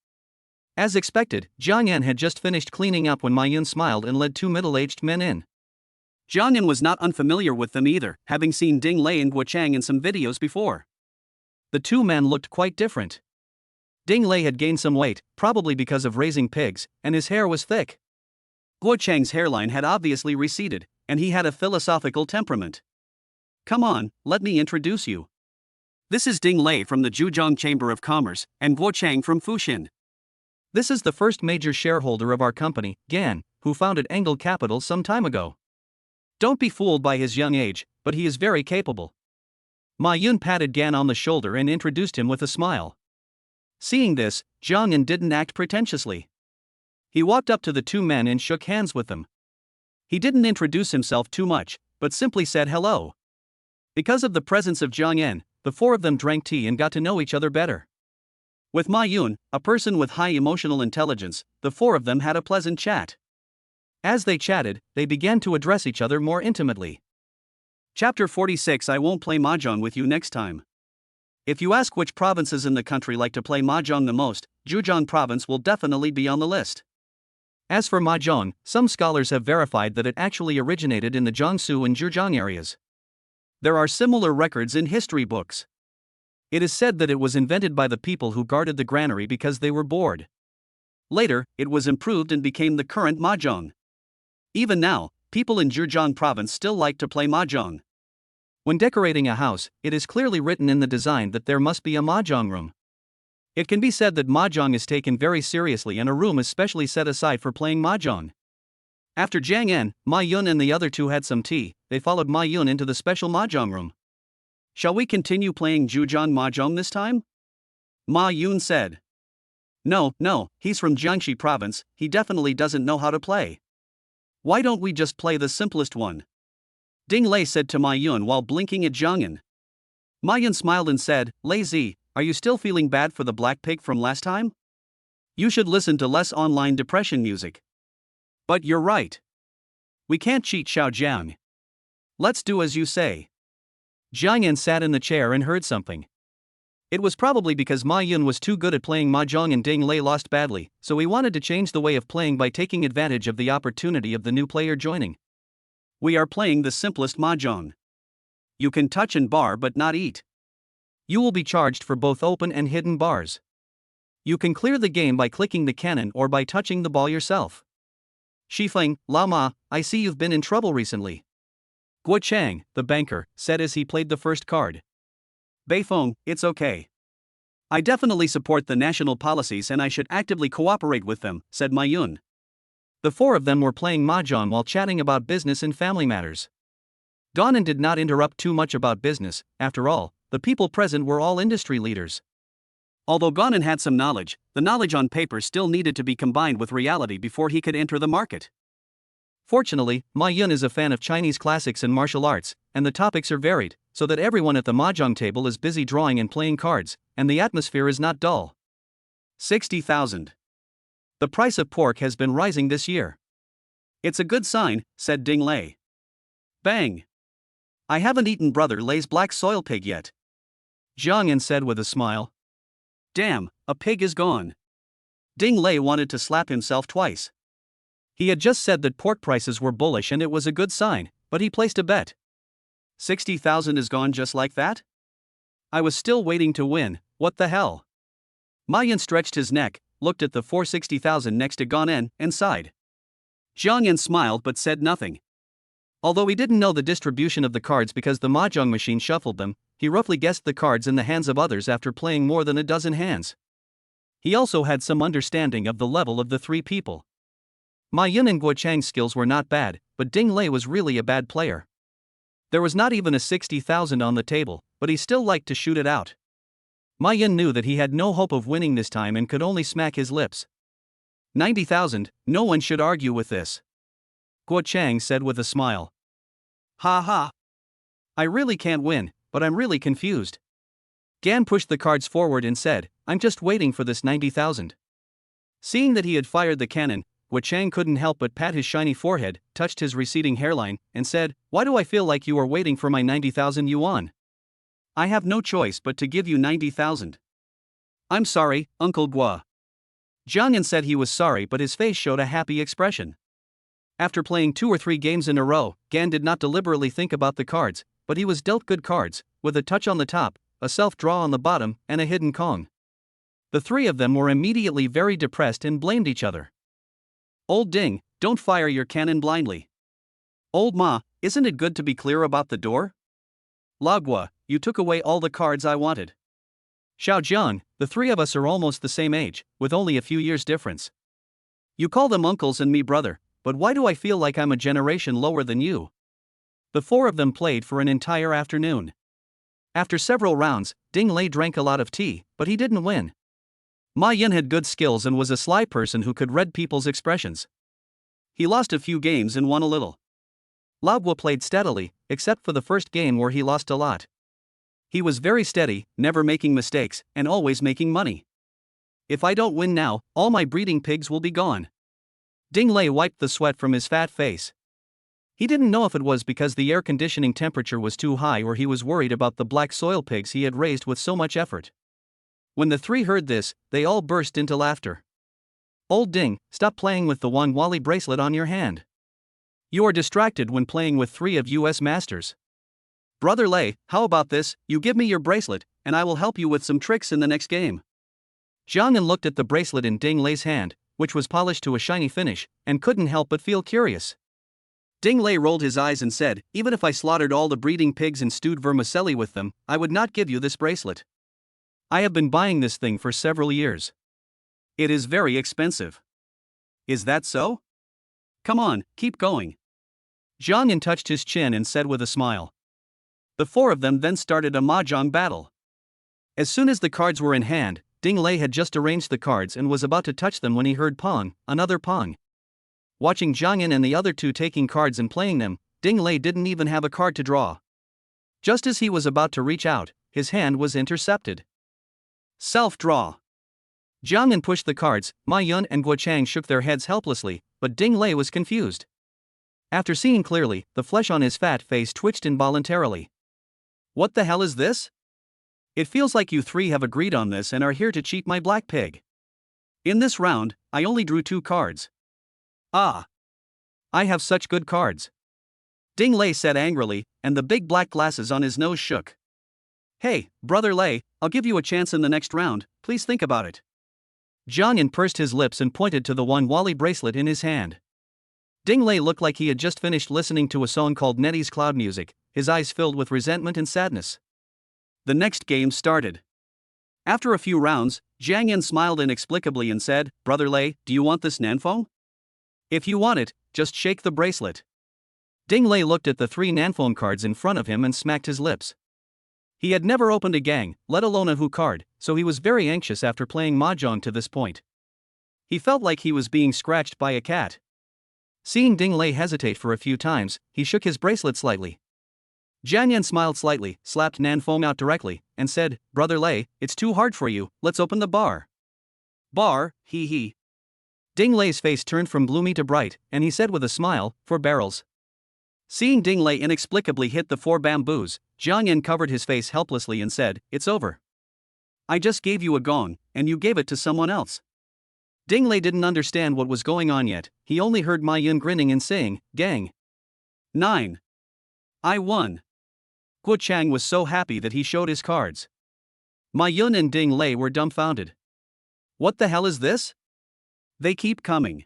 Speaker 1: As expected, Jiang Yan had just finished cleaning up when Ma Yun smiled and led two middle-aged men in. Jiang Yan was not unfamiliar with them either, having seen Ding Lei and Guo Chang in some videos before. The two men looked quite different. Ding Lei had gained some weight, probably because of raising pigs, and his hair was thick. Guo Chang's hairline had obviously receded, and he had a philosophical temperament. Come on, let me introduce you. This is Ding Lei from the Zhujiang Chamber of Commerce, and Guo Chang from Fuxin. This is the first major shareholder of our company, Gan, who founded Engel Capital some time ago. Don't be fooled by his young age, but he is very capable. Ma Yun patted Gan on the shoulder and introduced him with a smile. Seeing this, Jiang Yan didn't act pretentiously. He walked up to the two men and shook hands with them. He didn't introduce himself too much, but simply said hello. Because of the presence of Jiang Yan, the four of them drank tea and got to know each other better. With Ma Yun, a person with high emotional intelligence, the four of them had a pleasant chat. As they chatted, they began to address each other more intimately. Chapter 46. I won't play mahjong with you next time. If you ask which provinces in the country like to play mahjong the most, Zhejiang province will definitely be on the list. As for mahjong, some scholars have verified that it actually originated in the Jiangsu and Zhejiang areas. There are similar records in history books. It is said that it was invented by the people who guarded the granary because they were bored. Later, it was improved and became the current mahjong. Even now, people in Zhejiang province still like to play mahjong. When decorating a house, it is clearly written in the design that there must be a mahjong room. It can be said that mahjong is taken very seriously and a room is specially set aside for playing mahjong. After Jiang Yan, Ma Yun and the other two had some tea, they followed Ma Yun into the special mahjong room. Shall we continue playing Zhejiang mahjong this time? Ma Yun said. No, he's from Jiangxi province, he definitely doesn't know how to play. Why don't we just play the simplest one? Ding Lei said to Ma Yun while blinking at Jiang Yan. Ma Yun smiled and said, Lazy, are you still feeling bad for the black pig from last time? You should listen to less online depression music. But you're right. We can't cheat Xiao Jiang. Let's do as you say. Jiang Yan sat in the chair and heard something. It was probably because Ma Yun was too good at playing mahjong and Ding Lei lost badly, so he wanted to change the way of playing by taking advantage of the opportunity of the new player joining. We are playing the simplest mahjong. You can touch and bar but not eat. You will be charged for both open and hidden bars. You can clear the game by clicking the cannon or by touching the ball yourself. Shifeng, Lao Ma, I see you've been in trouble recently. Guo Chang, the banker, said as he played the first card. Beifeng, it's okay. I definitely support the national policies and I should actively cooperate with them, said Ma Yun. The four of them were playing mahjong while chatting about business and family matters. Ganon did not interrupt too much about business, after all, the people present were all industry leaders. Although Ganon had some knowledge, the knowledge on paper still needed to be combined with reality before he could enter the market. Fortunately, Ma Yun is a fan of Chinese classics and martial arts, and the topics are varied, so that everyone at the mahjong table is busy drawing and playing cards, and the atmosphere is not dull. 60,000. The price of pork has been rising this year. It's a good sign, said Ding Lei. Bang! I haven't eaten Brother Lei's black soil pig yet. Jiang Yan said with a smile. Damn, a pig is gone. Ding Lei wanted to slap himself twice. He had just said that pork prices were bullish and it was a good sign, but he placed a bet. 60,000 is gone just like that? I was still waiting to win, what the hell? Ma Yan stretched his neck, looked at the 460,000 next to Gone and sighed. Jiang Yan smiled but said nothing. Although he didn't know the distribution of the cards because the mahjong machine shuffled them, he roughly guessed the cards in the hands of others after playing more than a dozen hands. He also had some understanding of the level of the three people. Ma Yan and Guo Chang's skills were not bad, but Ding Lei was really a bad player. There was not even a 60,000 on the table, but he still liked to shoot it out. Ma Yan knew that he had no hope of winning this time and could only smack his lips. 90,000, no one should argue with this. Guo Chang said with a smile. Ha ha. I really can't win, but I'm really confused. Gan pushed the cards forward and said, I'm just waiting for this 90,000. Seeing that he had fired the cannon, Guo Chang couldn't help but pat his shiny forehead, touched his receding hairline, and said, Why do I feel like you are waiting for my 90,000 yuan? I have no choice but to give you 90,000. I'm sorry, Uncle Guo. Jiang Yan said he was sorry, but his face showed a happy expression. After playing 2 or 3 games in a row, Gan did not deliberately think about the cards, but he was dealt good cards, with a touch on the top, a self-draw on the bottom, and a hidden Kong. The three of them were immediately very depressed and blamed each other. Old Ding, don't fire your cannon blindly. Old Ma, isn't it good to be clear about the door? Lagua, you took away all the cards I wanted. Xiao Jiang, the three of us are almost the same age, with only a few years difference. You call them uncles and me brother, but why do I feel like I'm a generation lower than you? The 4 of them played for an entire afternoon. After several rounds, Ding Lei drank a lot of tea, but he didn't win. Ma Yan had good skills and was a sly person who could read people's expressions. He lost a few games and won a little. Lao Guo played steadily, except for the first game where he lost a lot. He was very steady, never making mistakes, and always making money. If I don't win now, all my breeding pigs will be gone. Ding Lei wiped the sweat from his fat face. He didn't know if it was because the air conditioning temperature was too high or he was worried about the black soil pigs he had raised with so much effort. When the 3 heard this, they all burst into laughter. Old Ding, stop playing with the Wang Wali bracelet on your hand. You are distracted when playing with 3 of US masters. Brother Lei, how about this, you give me your bracelet, and I will help you with some tricks in the next game. Jiang Yan looked at the bracelet in Ding Lei's hand, which was polished to a shiny finish, and couldn't help but feel curious. Ding Lei rolled his eyes and said, Even if I slaughtered all the breeding pigs and stewed vermicelli with them, I would not give you this bracelet. I have been buying this thing for several years. It is very expensive. Is that so? Come on, keep going. Jiang Yan touched his chin and said with a smile. The 4 of them then started a mahjong battle. As soon as the cards were in hand, Ding Lei had just arranged the cards and was about to touch them when he heard pong, another pong. Watching Jiang Yan and the other 2 taking cards and playing them, Ding Lei didn't even have a card to draw. Just as he was about to reach out, his hand was intercepted. Self-draw. Jiang Yan pushed the cards, Ma Yan and Guo Chang shook their heads helplessly, but Ding Lei was confused. After seeing clearly, the flesh on his fat face twitched involuntarily. What the hell is this? It feels like you 3 have agreed on this and are here to cheat my black pig. In this round, I only drew 2 cards. Ah! I have such good cards. Ding Lei said angrily, and the big black glasses on his nose shook. Hey, Brother Lei, I'll give you a chance in the next round, please think about it. Jiang Yan pursed his lips and pointed to the Wang Wali bracelet in his hand. Ding Lei looked like he had just finished listening to a song called Nettie's Cloud Music, his eyes filled with resentment and sadness. The next game started. After a few rounds, Jiang Yan smiled inexplicably and said, Brother Lei, do you want this Nanfeng? If you want it, just shake the bracelet. Ding Lei looked at the 3 Nanfeng cards in front of him and smacked his lips. He had never opened a gang, let alone a Hu card, so he was very anxious after playing mahjong to this point. He felt like he was being scratched by a cat. Seeing Ding Lei hesitate for a few times, he shook his bracelet slightly. Jiang Yan smiled slightly, slapped Nanfeng out directly, and said, Brother Lei, it's too hard for you, let's open the bar. Bar, hee hee. Ding Lei's face turned from gloomy to bright, and he said with a smile, 4 barrels. Seeing Ding Lei inexplicably hit the 4 bamboos, Jiang Yan covered his face helplessly and said, "It's over. I just gave you a gong, and you gave it to someone else." Ding Lei didn't understand what was going on yet, he only heard Ma Yun grinning and saying, "Gang. 9. I won." Guo Chang was so happy that he showed his cards. Ma Yun and Ding Lei were dumbfounded. "What the hell is this? They keep coming."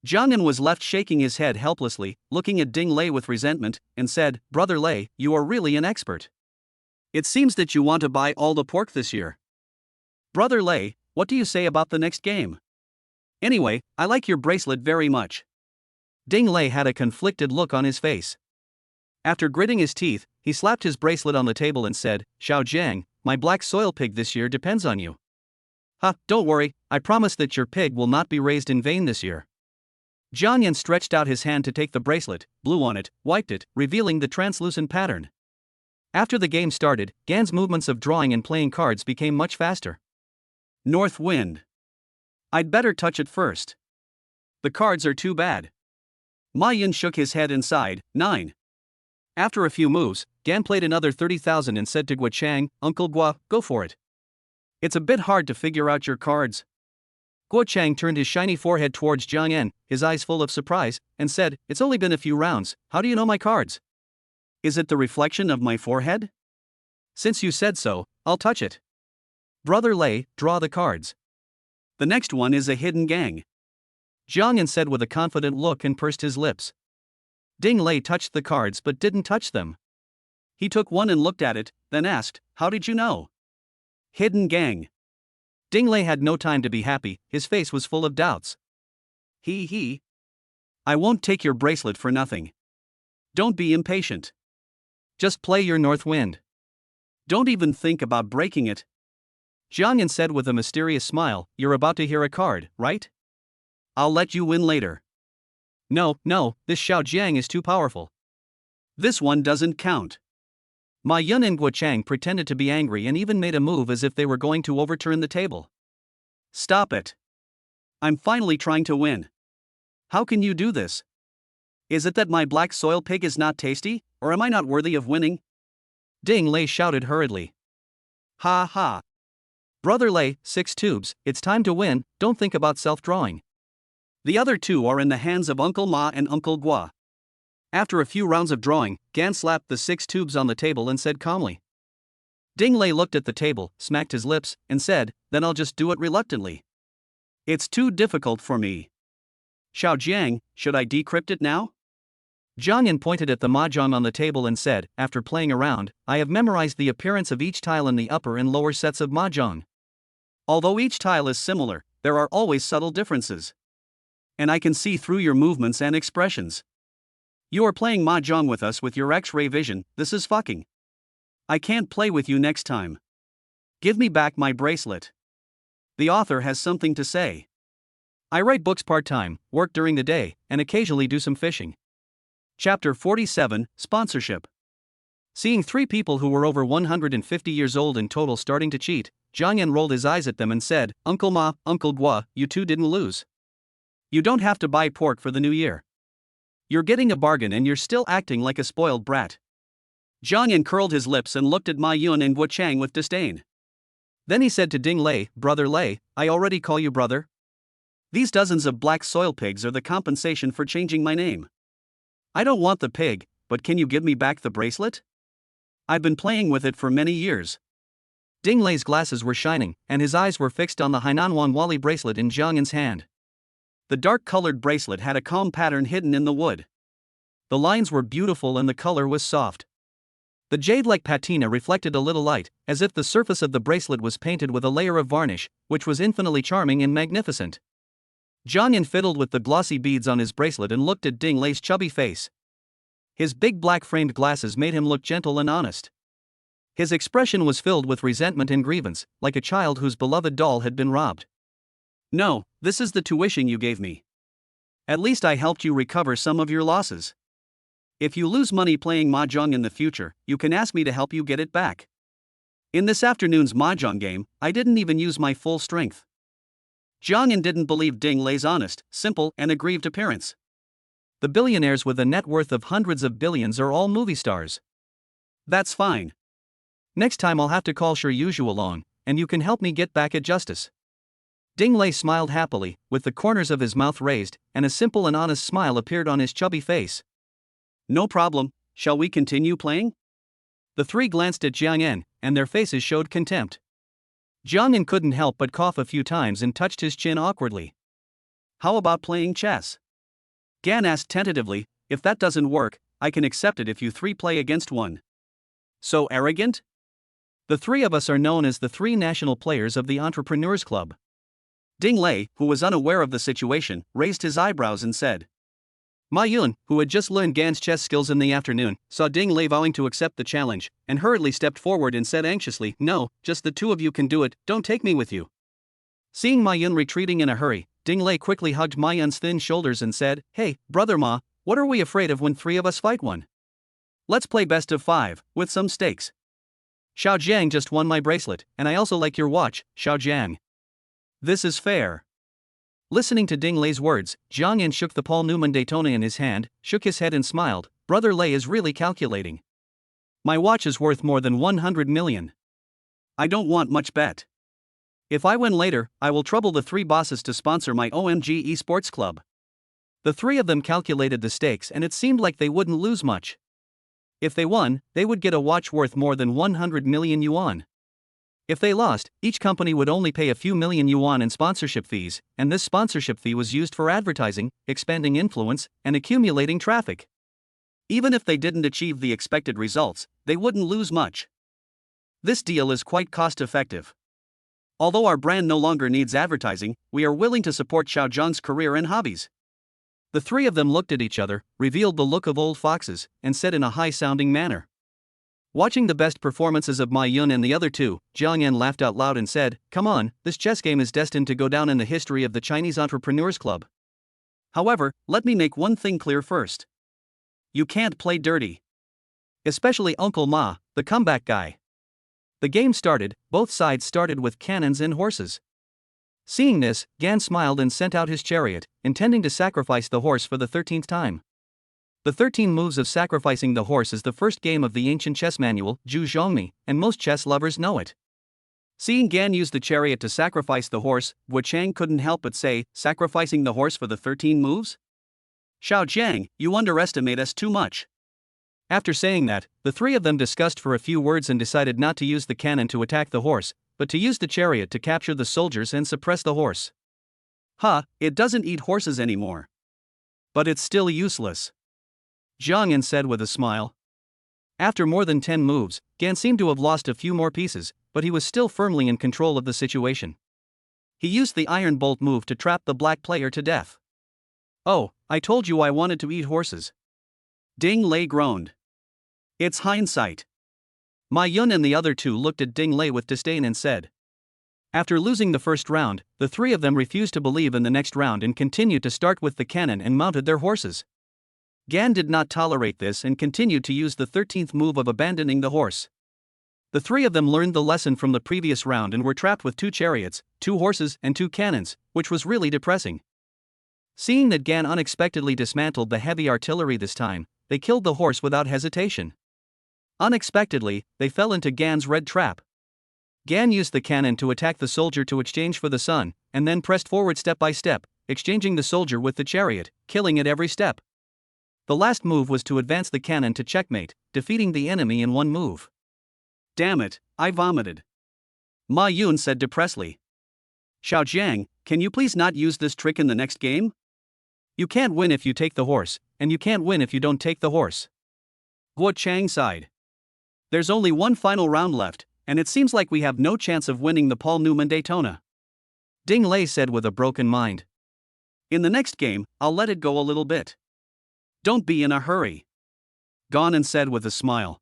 Speaker 1: Jiang Yan was left shaking his head helplessly, looking at Ding Lei with resentment, and said, "Brother Lei, you are really an expert. It seems that you want to buy all the pork this year. Brother Lei, what do you say about the next game? Anyway, I like your bracelet very much." Ding Lei had a conflicted look on his face. After gritting his teeth, he slapped his bracelet on the table and said, "Xiao Jiang, my black soil pig this year depends on you. Don't worry, I promise that your pig will not be raised in vain this year." Jiang Yan stretched out his hand to take the bracelet, blew on it, wiped it, revealing the translucent pattern. After the game started, Gan's movements of drawing and playing cards became much faster. North wind. I'd better touch it first. The cards are too bad. Ma Yun shook his head and sighed, 9. After a few moves, Gan played another 30,000 and said to Guo Chang, "Uncle Guo, go for it. It's a bit hard to figure out your cards." Guo Chang turned his shiny forehead towards Jiang Yan, his eyes full of surprise, and said, "It's only been a few rounds, how do you know my cards? Is it the reflection of my forehead? Since you said so, I'll touch it. Brother Lei, draw the cards. The next one is a hidden gang." Jiang Yan said with a confident look and pursed his lips. Ding Lei touched the cards but didn't touch them. He took one and looked at it, then asked, "How did you know?" "Hidden gang." Ding Lei had no time to be happy, his face was full of doubts. He. "I won't take your bracelet for nothing. Don't be impatient. Just play your north wind. Don't even think about breaking it." Jiang Yan said with a mysterious smile, "You're about to hear a card, right? I'll let you win later." No, this Xiao Jiang is too powerful. This one doesn't count." Ma Yun and Guo Chang pretended to be angry and even made a move as if they were going to overturn the table. "Stop it. I'm finally trying to win. How can you do this? Is it that my black soil pig is not tasty, or am I not worthy of winning?" Ding Lei shouted hurriedly. Ha. "Brother Lei, 6 tubes, it's time to win, don't think about self-drawing. The other 2 are in the hands of Uncle Ma and Uncle Guo." After a few rounds of drawing, Gan slapped the 6 tubes on the table and said calmly. Ding Lei looked at the table, smacked his lips, and said, "Then I'll just do it reluctantly. It's too difficult for me. Xiao Jiang, should I decrypt it now?" Jiang Yan pointed at the mahjong on the table and said, after playing around, "I have memorized the appearance of each tile in the upper and lower sets of mahjong. Although each tile is similar, there are always subtle differences. And I can see through your movements and expressions. You are playing mahjong with us with your X-ray vision, this is fucking. I can't play with you next time. Give me back my bracelet. The author has something to say. I write books part-time, work during the day, and occasionally do some fishing." Chapter 47, Sponsorship. Seeing 3 people who were over 150 years old in total starting to cheat, Jiang Yan rolled his eyes at them and said, "Uncle Ma, Uncle Guo, you 2 didn't lose. You don't have to buy pork for the new year. You're getting a bargain and you're still acting like a spoiled brat." Jiang Yan curled his lips and looked at Ma Yun and Guo Chang with disdain. Then he said to Ding Lei, "Brother Lei, I already call you brother? These dozens of black soil pigs are the compensation for changing my name. I don't want the pig, but can you give me back the bracelet? I've been playing with it for many years." Ding Lei's glasses were shining, and his eyes were fixed on the Hainan Wanwali bracelet in Jiang Yan's hand. The dark-colored bracelet had a calm pattern hidden in the wood. The lines were beautiful and the color was soft. The jade-like patina reflected a little light, as if the surface of the bracelet was painted with a layer of varnish, which was infinitely charming and magnificent. Jiang Yan fiddled with the glossy beads on his bracelet and looked at Ding Lei's chubby face. His big black framed glasses made him look gentle and honest. His expression was filled with resentment and grievance, like a child whose beloved doll had been robbed. "No, this is the tuition you gave me. At least I helped you recover some of your losses. If you lose money playing mahjong in the future, you can ask me to help you get it back. In this afternoon's mahjong game, I didn't even use my full strength." Jiang Yan didn't believe Ding Lei's honest, simple, and aggrieved appearance. The billionaires with a net worth of hundreds of billions are all movie stars. That's fine. Next time I'll have to call Yu along, and you can help me get back at justice. Ding Lei smiled happily, with the corners of his mouth raised, and a simple and honest smile appeared on his chubby face. No problem, shall we continue playing? The three glanced at Jiang En, and their faces showed contempt. Jiang En couldn't help but cough a few times and touched his chin awkwardly. How about playing chess? Gan asked tentatively. If that doesn't work, I can accept it if you three play against one. So arrogant? The three of us are known as the three national players of the Entrepreneurs Club. Ding Lei, who was unaware of the situation, raised his eyebrows and said. Ma Yun, who had just learned Gan's chess skills in the afternoon, saw Ding Lei vowing to accept the challenge, and hurriedly stepped forward and said anxiously, No, just the two of you can do it, don't take me with you. Seeing Ma Yun retreating in a hurry, Ding Lei quickly hugged Ma Yun's thin shoulders and said, Hey, brother Ma, what are we afraid of when three of us fight one? Let's play best of 5, with some stakes. Xiao Jiang just won my bracelet, and I also like your watch, Xiao Jiang. This is fair. Listening to Ding Lei's words, Jiang En shook the Paul Newman Daytona in his hand, shook his head and smiled. Brother Lei is really calculating. My watch is worth more than 100 million. I don't want much bet. If I win later, I will trouble the three bosses to sponsor my OMG Esports club. The three of them calculated the stakes and it seemed like they wouldn't lose much. If they won, they would get a watch worth more than 100 million yuan. If they lost, each company would only pay a few million yuan in sponsorship fees, and this sponsorship fee was used for advertising, expanding influence, and accumulating traffic. Even if they didn't achieve the expected results, they wouldn't lose much. This deal is quite cost-effective. Although our brand no longer needs advertising, we are willing to support Xiao Zhang's career and hobbies. The three of them looked at each other, revealed the look of old foxes, and said in a high-sounding manner. Watching the best performances of Ma Yun and the other two, Jiang En laughed out loud and said, Come on, this chess game is destined to go down in the history of the Chinese Entrepreneurs Club. However, let me make one thing clear first. You can't play dirty. Especially Uncle Ma, the comeback guy. The game started, both sides started with cannons and horses. Seeing this, Gan smiled and sent out his chariot, intending to sacrifice the horse for the 13th time. The 13 moves of sacrificing the horse is the first game of the ancient chess manual, Zhu Zhongmi, and most chess lovers know it. Seeing Gan use the chariot to sacrifice the horse, Wu Chang couldn't help but say, sacrificing the horse for the 13 moves? Xiao Jiang, you underestimate us too much. After saying that, the three of them discussed for a few words and decided not to use the cannon to attack the horse, but to use the chariot to capture the soldiers and suppress the horse. It doesn't eat horses anymore. But it's still useless. Jiang En said with a smile. After more than 10 moves, Gan seemed to have lost a few more pieces, but he was still firmly in control of the situation. He used the iron bolt move to trap the black player to death. Oh, I told you I wanted to eat horses. Ding Lei groaned. It's hindsight. Ma Yun and the other two looked at Ding Lei with disdain and said. After losing the first round, the three of them refused to believe in the next round and continued to start with the cannon and mounted their horses. Gan did not tolerate this and continued to use the 13th move of abandoning the horse. The three of them learned the lesson from the previous round and were trapped with 2 chariots, 2 horses, and 2 cannons, which was really depressing. Seeing that Gan unexpectedly dismantled the heavy artillery this time, they killed the horse without hesitation. Unexpectedly, they fell into Gan's red trap. Gan used the cannon to attack the soldier to exchange for the sun, and then pressed forward step by step, exchanging the soldier with the chariot, killing at every step. The last move was to advance the cannon to checkmate, defeating the enemy in 1 move. Damn it, I vomited. Ma Yun said depressedly. Xiao Jiang, can you please not use this trick in the next game? You can't win if you take the horse, and you can't win if you don't take the horse. Guo Chang sighed. There's only 1 final round left, and it seems like we have no chance of winning the Paul Newman Daytona. Ding Lei said with a broken mind. In the next game, I'll let it go a little bit. Don't be in a hurry. Gan said with a smile.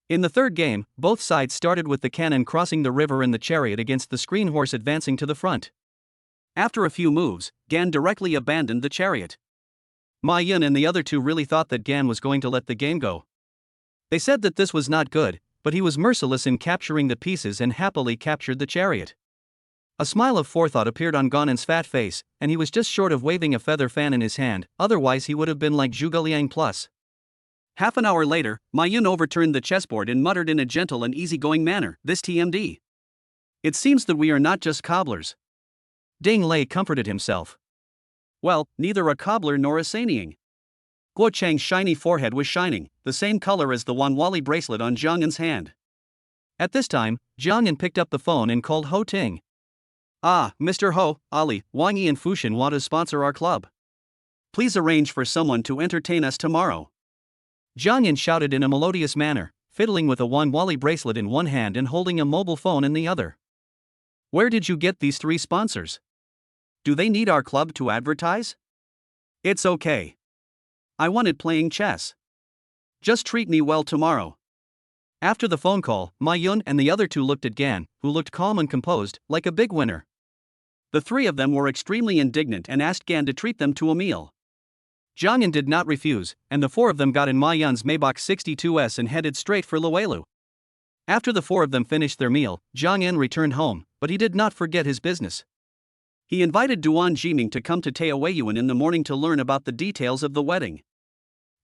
Speaker 1: In the third game, both sides started with the cannon crossing the river and the chariot against the screen horse advancing to the front. After a few moves, Gan directly abandoned the chariot. Ma Yun and the other two really thought that Gan was going to let the game go. They said that this was not good, but he was merciless in capturing the pieces and happily captured the chariot. A smile of forethought appeared on Gonan's fat face, and he was just short of waving a feather fan in his hand, otherwise he would have been like Zhuge Liang plus. Half an hour later, Ma Yun overturned the chessboard and muttered in a gentle and easygoing manner, "This TMD. It seems that we are not just cobblers." Ding Lei comforted himself. Well, neither a cobbler nor a Sanying. Guo Chang's shiny forehead was shining, the same color as the Wanwali bracelet on Jiang Yun's hand. At this time, Jiang Yun picked up the phone and called Ho Ting. "Ah, Mr. Ho, Ali, Wang Yi and Fushan want to sponsor our club. Please arrange for someone to entertain us tomorrow." Jiang Yun shouted in a melodious manner, fiddling with a Wanwali bracelet in one hand and holding a mobile phone in the other. "Where did you get these 3 sponsors? Do they need our club to advertise?" "It's okay. I wanted playing chess. Just treat me well tomorrow." After the phone call, Ma Yun and the other 2 looked at Gan, who looked calm and composed, like a big winner. The 3 of them were extremely indignant and asked Gan to treat them to a meal. Jiang Yun did not refuse, and the 4 of them got in Ma Yun's Maybach 62S and headed straight for Luelu. After the 4 of them finished their meal, Jiang Yun returned home, but he did not forget his business. He invited Duan Jiming to come to Taoyuan in the morning to learn about the details of the wedding.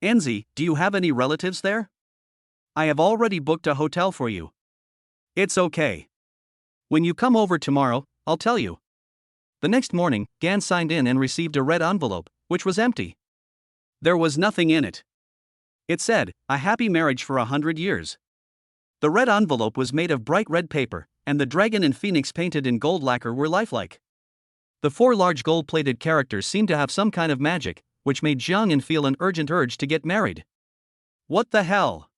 Speaker 1: "Enzi, do you have any relatives there? I have already booked a hotel for you." "It's okay. When you come over tomorrow, I'll tell you." The next morning, Gan signed in and received a red envelope, which was empty. There was nothing in it. It said, "A happy marriage for 100 years." The red envelope was made of bright red paper, and the dragon and phoenix painted in gold lacquer were lifelike. The 4 large gold-plated characters seemed to have some kind of magic, which made Jiang Yun feel an urgent urge to get married. What the hell?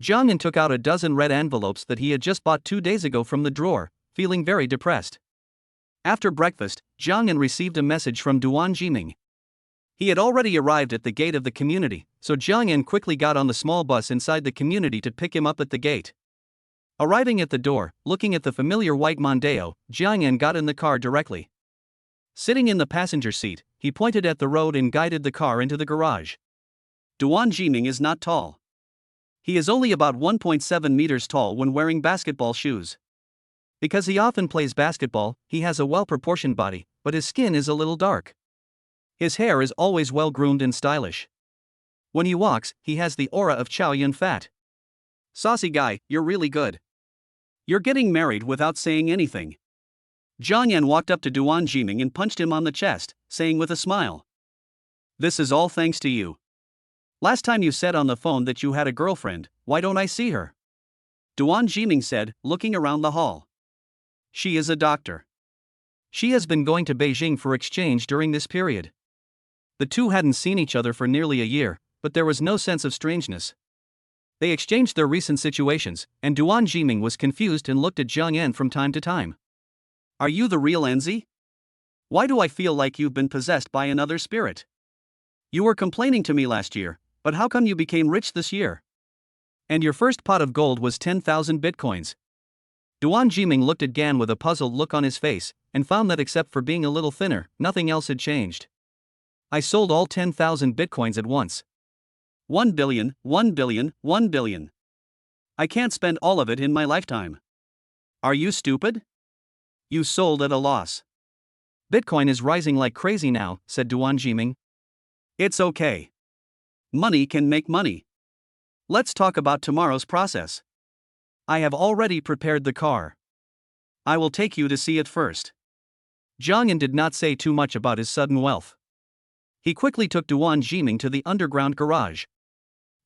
Speaker 1: Jiang Yun took out a dozen red envelopes that he had just bought 2 days ago from the drawer, feeling very depressed. After breakfast, Jiang Yun received a message from Duan Jiming. He had already arrived at the gate of the community, so Jiang Yun quickly got on the small bus inside the community to pick him up at the gate. Arriving at the door, looking at the familiar white Mondeo, Jiang Yun got in the car directly. Sitting in the passenger seat, he pointed at the road and guided the car into the garage. Duan Jiming is not tall. He is only about 1.7 meters tall when wearing basketball shoes. Because he often plays basketball, he has a well-proportioned body, but his skin is a little dark. His hair is always well-groomed and stylish. When he walks, he has the aura of Chow Yun Fat. "Saucy guy, you're really good. You're getting married without saying anything." Jiang Yan walked up to Duan Jiming and punched him on the chest, saying with a smile, "This is all thanks to you. Last time you said on the phone that you had a girlfriend, why don't I see her?" Duan Jiming said, looking around the hall. "She is a doctor. She has been going to Beijing for exchange during this period." The 2 hadn't seen each other for nearly a year, but there was no sense of strangeness. They exchanged their recent situations, and Duan Jiming was confused and looked at Jiang Yan from time to time. "Are you the real Enzi? Why do I feel like you've been possessed by another spirit? You were complaining to me last year, but how come you became rich this year? And your first pot of gold was 10,000 bitcoins." Duan Jiming looked at Gan with a puzzled look on his face, and found that except for being a little thinner, nothing else had changed. "I sold all 10,000 bitcoins at once. 1 billion, 1 billion, 1 billion. I can't spend all of it in my lifetime. Are you stupid? You sold at a loss." "Bitcoin is rising like crazy now," said Duan Jiming. "It's okay. Money can make money. Let's talk about tomorrow's process. I have already prepared the car. I will take you to see it first." Jiang Yan did not say too much about his sudden wealth. He quickly took Duan Jiming to the underground garage.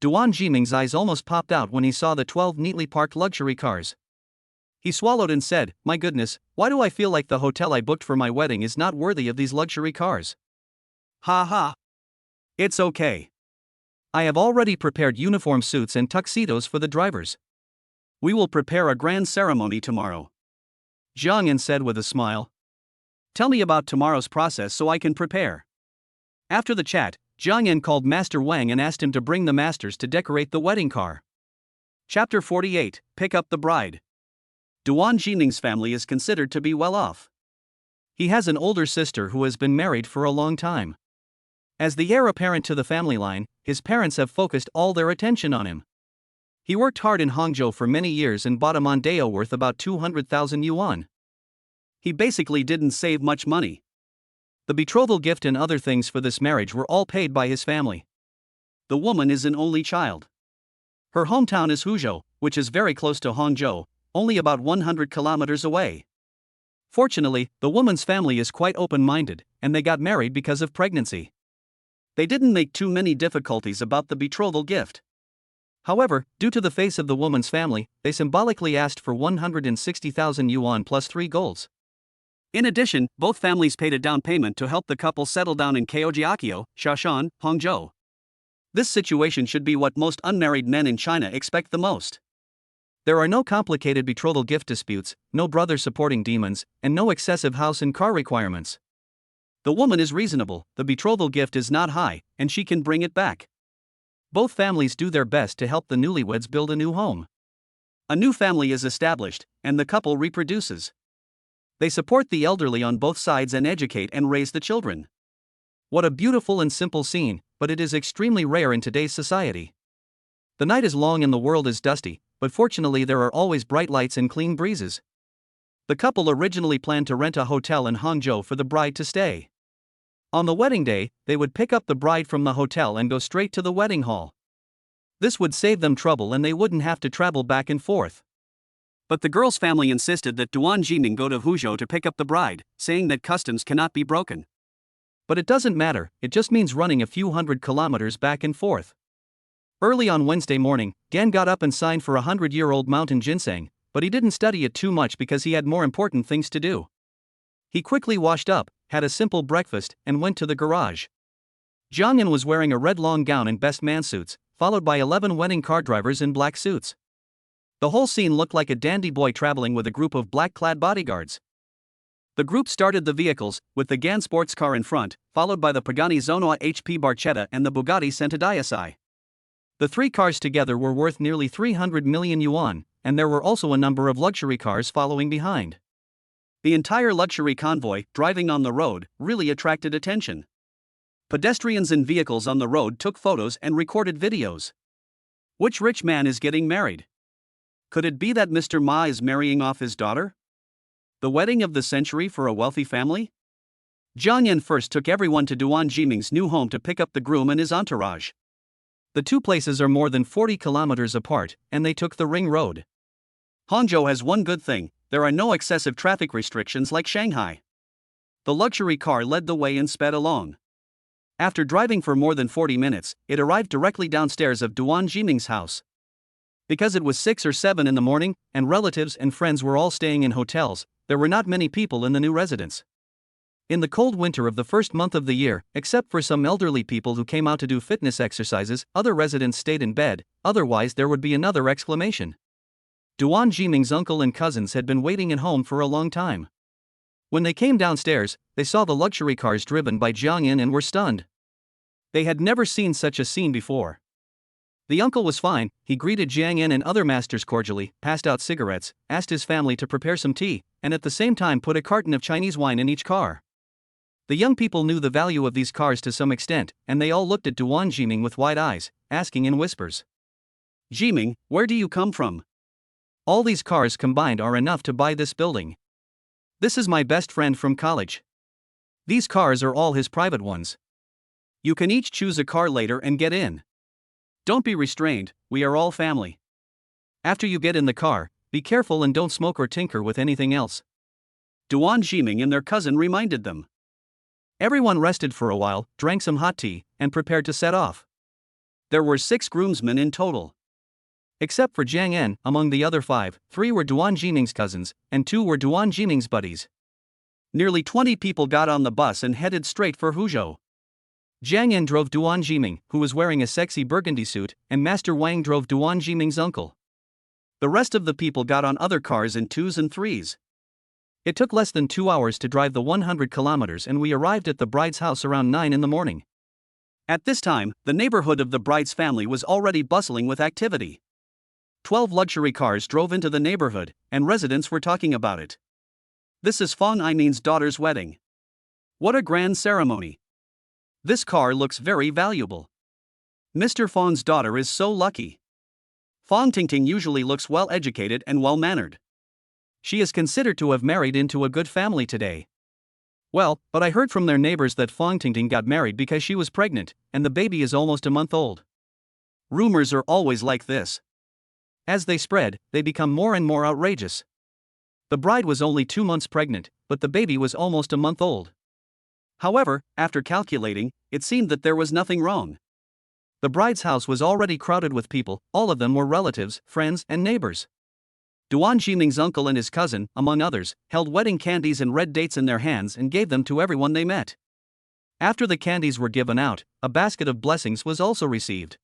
Speaker 1: Duan Jiming's eyes almost popped out when he saw the 12 neatly parked luxury cars. He swallowed and said, "My goodness, why do I feel like the hotel I booked for my wedding is not worthy of these luxury cars?" "Ha ha. It's okay. I have already prepared uniform suits and tuxedos for the drivers. We will prepare a grand ceremony tomorrow," Jiang Yan said with a smile. "Tell me about tomorrow's process so I can prepare." After the chat, Jiang Yan called Master Wang and asked him to bring the masters to decorate the wedding car. Chapter 48, Pick Up the Bride. Duan Jiming's family is considered to be well off. He has an older sister who has been married for a long time. As the heir apparent to the family line, his parents have focused all their attention on him. He worked hard in Hangzhou for many years and bought a Mondeo worth about 200,000 yuan. He basically didn't save much money. The betrothal gift and other things for this marriage were all paid by his family. The woman is an only child. Her hometown is Huzhou, which is very close to Hangzhou, only about 100 kilometers away. Fortunately, the woman's family is quite open-minded, and they got married because of pregnancy. They didn't make too many difficulties about the betrothal gift. However, due to the face of the woman's family, they symbolically asked for 160,000 yuan plus 3 golds. In addition, both families paid a down payment to help the couple settle down in Kaohsiung, Shashan, Hangzhou. This situation should be what most unmarried men in China expect the most. There are no complicated betrothal gift disputes, no brother supporting demons, and no excessive house and car requirements. The woman is reasonable, the betrothal gift is not high, and she can bring it back. Both families do their best to help the newlyweds build a new home. A new family is established, and the couple reproduces. They support the elderly on both sides and educate and raise the children. What a beautiful and simple scene, but it is extremely rare in today's society. The night is long and the world is dusty, but fortunately there are always bright lights and clean breezes. The couple originally planned to rent a hotel in Hangzhou for the bride to stay. On the wedding day, they would pick up the bride from the hotel and go straight to the wedding hall. This would save them trouble and they wouldn't have to travel back and forth. But the girl's family insisted that Duan Jiming go to Huzhou to pick up the bride, saying that customs cannot be broken. But it doesn't matter, it just means running a few hundred kilometers back and forth. Early on Wednesday morning, Gan got up and signed for a 100-year-old mountain ginseng, but he didn't study it too much because he had more important things to do. He quickly washed up, had a simple breakfast, and went to the garage. Jiang Yan was wearing a red long gown and best man suits, followed by 11 wedding car drivers in black suits. The whole scene looked like a dandy boy traveling with a group of black-clad bodyguards. The group started the vehicles, with the Gan sports car in front, followed by the Pagani Zonua HP Barchetta and the Bugatti Centodieci. The three cars together were worth nearly 300 million yuan, and there were also a number of luxury cars following behind. The entire luxury convoy, driving on the road, really attracted attention. Pedestrians and vehicles on the road took photos and recorded videos. Which rich man is getting married? Could it be that Mr. Ma is marrying off his daughter? The wedding of the century for a wealthy family? Jiang Yan first took everyone to Duan Jiming's new home to pick up the groom and his entourage. The two places are more than 40 kilometers apart, and they took the ring road. Hangzhou has one good thing: there are no excessive traffic restrictions like Shanghai. The luxury car led the way and sped along. After driving for more than 40 minutes, it arrived directly downstairs of Duan Jiming's house. Because it was 6 or 7 in the morning, and relatives and friends were all staying in hotels, there were not many people in the new residence. In the cold winter of the first month of the year, except for some elderly people who came out to do fitness exercises, other residents stayed in bed, otherwise there would be another exclamation. Duan Jiming's uncle and cousins had been waiting at home for a long time. When they came downstairs, they saw the luxury cars driven by Jiang Yan and were stunned. They had never seen such a scene before. The uncle was fine, he greeted Jiang Yan and other masters cordially, passed out cigarettes, asked his family to prepare some tea, and at the same time put a carton of Chinese wine in each car. The young people knew the value of these cars to some extent, and they all looked at Duan Jiming with wide eyes, asking in whispers. Jiming, where do you come from? All these cars combined are enough to buy this building. This is my best friend from college. These cars are all his private ones. You can each choose a car later and get in. Don't be restrained, we are all family. After you get in the car, be careful and don't smoke or tinker with anything else. Duan Jiming and their cousin reminded them. Everyone rested for a while, drank some hot tea, and prepared to set off. There were 6 groomsmen in total. Except for Jiang Yan, among the other 5, 3 were Duan Jiming's cousins, and 2 were Duan Jiming's buddies. Nearly 20 people got on the bus and headed straight for Huzhou. Jiang Yan drove Duan Jiming, who was wearing a sexy burgundy suit, and Master Wang drove Duan Jiming's uncle. The rest of the people got on other cars in 2s and 3s. It took less than 2 hours to drive the 100 kilometers and we arrived at the bride's house around 9 in the morning. At this time, the neighborhood of the bride's family was already bustling with activity. 12 luxury cars drove into the neighborhood, and residents were talking about it. This is Fang Aimin's daughter's wedding. What a grand ceremony. This car looks very valuable. Mr. Fang's daughter is so lucky. Fang Tingting usually looks well educated and well mannered. She is considered to have married into a good family today. Well, but I heard from their neighbors that Fong Tingting got married because she was pregnant, and the baby is almost a month old. Rumors are always like this. As they spread, they become more and more outrageous. The bride was only 2 months pregnant, but the baby was almost a month old. However, after calculating, it seemed that there was nothing wrong. The bride's house was already crowded with people, all of them were relatives, friends, and neighbors. Duan Jiming's uncle and his cousin, among others, held wedding candies and red dates in their hands and gave them to everyone they met. After the candies were given out, a basket of blessings was also received.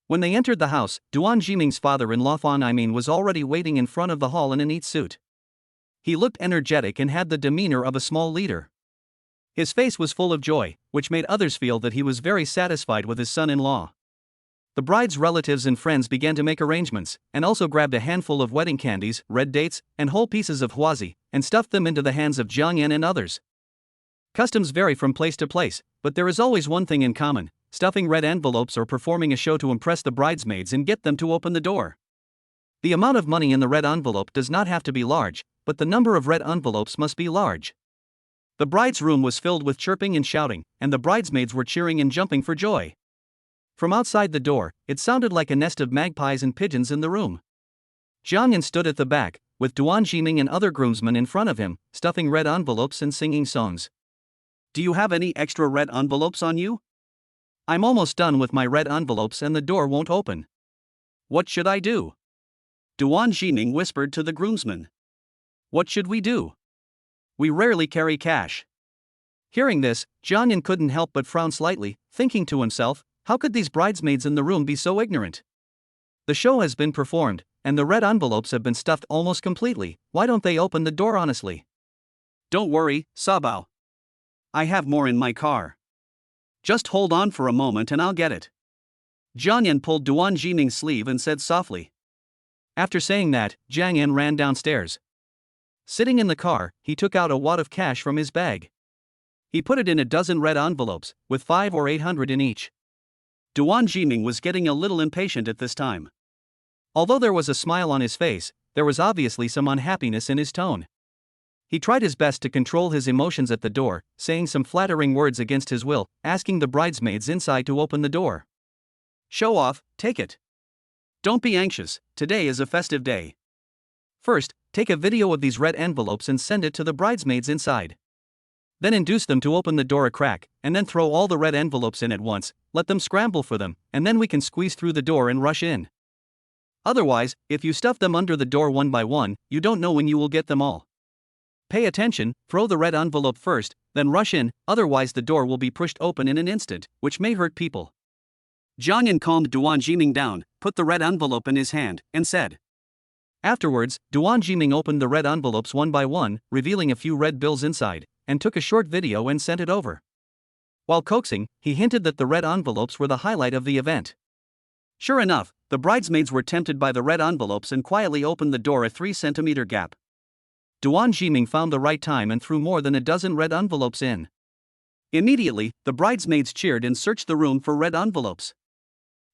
Speaker 1: When they entered the house, Duan Jiming's father-in-law Fan Imin was already waiting in front of the hall in a neat suit. He looked energetic and had the demeanor of a small leader. His face was full of joy, which made others feel that he was very satisfied with his son-in-law. The bride's relatives and friends began to make arrangements, and also grabbed a handful of wedding candies, red dates, and whole pieces of huazi, and stuffed them into the hands of Jiang Yan and others. Customs vary from place to place, but there is always one thing in common: stuffing red envelopes or performing a show to impress the bridesmaids and get them to open the door. The amount of money in the red envelope does not have to be large, but the number of red envelopes must be large. The bride's room was filled with chirping and shouting, and the bridesmaids were cheering and jumping for joy. From outside the door, it sounded like a nest of magpies and pigeons in the room. Jiang Yan stood at the back, with Duan Jiming and other groomsmen in front of him, stuffing red envelopes and singing songs. "Do you have any extra red envelopes on you? I'm almost done with my red envelopes and the door won't open. What should I do?" Duan Jiming whispered to the groomsmen. "What should we do? We rarely carry cash." Hearing this, Jiang Yan couldn't help but frown slightly, thinking to himself, how could these bridesmaids in the room be so ignorant? The show has been performed, and the red envelopes have been stuffed almost completely. Why don't they open the door honestly? "Don't worry, Sabao. I have more in my car. Just hold on for a moment and I'll get it." Jiang Yan pulled Duan Jiming's sleeve and said softly. After saying that, Jiang Yan ran downstairs. Sitting in the car, he took out a wad of cash from his bag. He put it in a dozen red envelopes, with 500 or 800 in each. Duan Jiming was getting a little impatient at this time. Although there was a smile on his face, there was obviously some unhappiness in his tone. He tried his best to control his emotions at the door, saying some flattering words against his will, asking the bridesmaids inside to open the door. "Show off, take it. Don't be anxious, today is a festive day. First, take a video of these red envelopes and send it to the bridesmaids inside. Then induce them to open the door a crack, and then throw all the red envelopes in at once, let them scramble for them, and then we can squeeze through the door and rush in. Otherwise, if you stuff them under the door one by one, you don't know when you will get them all. Pay attention, throw the red envelope first, then rush in, otherwise the door will be pushed open in an instant, which may hurt people." Jiang Yan calmed Duan Jiming down, put the red envelope in his hand, and said. Afterwards, Duan Jiming opened the red envelopes one by one, revealing a few red bills inside, and took a short video and sent it over. While coaxing, he hinted that the red envelopes were the highlight of the event. Sure enough, the bridesmaids were tempted by the red envelopes and quietly opened the door a 3-centimeter gap. Duan Jiming found the right time and threw more than a dozen red envelopes in. Immediately, the bridesmaids cheered and searched the room for red envelopes.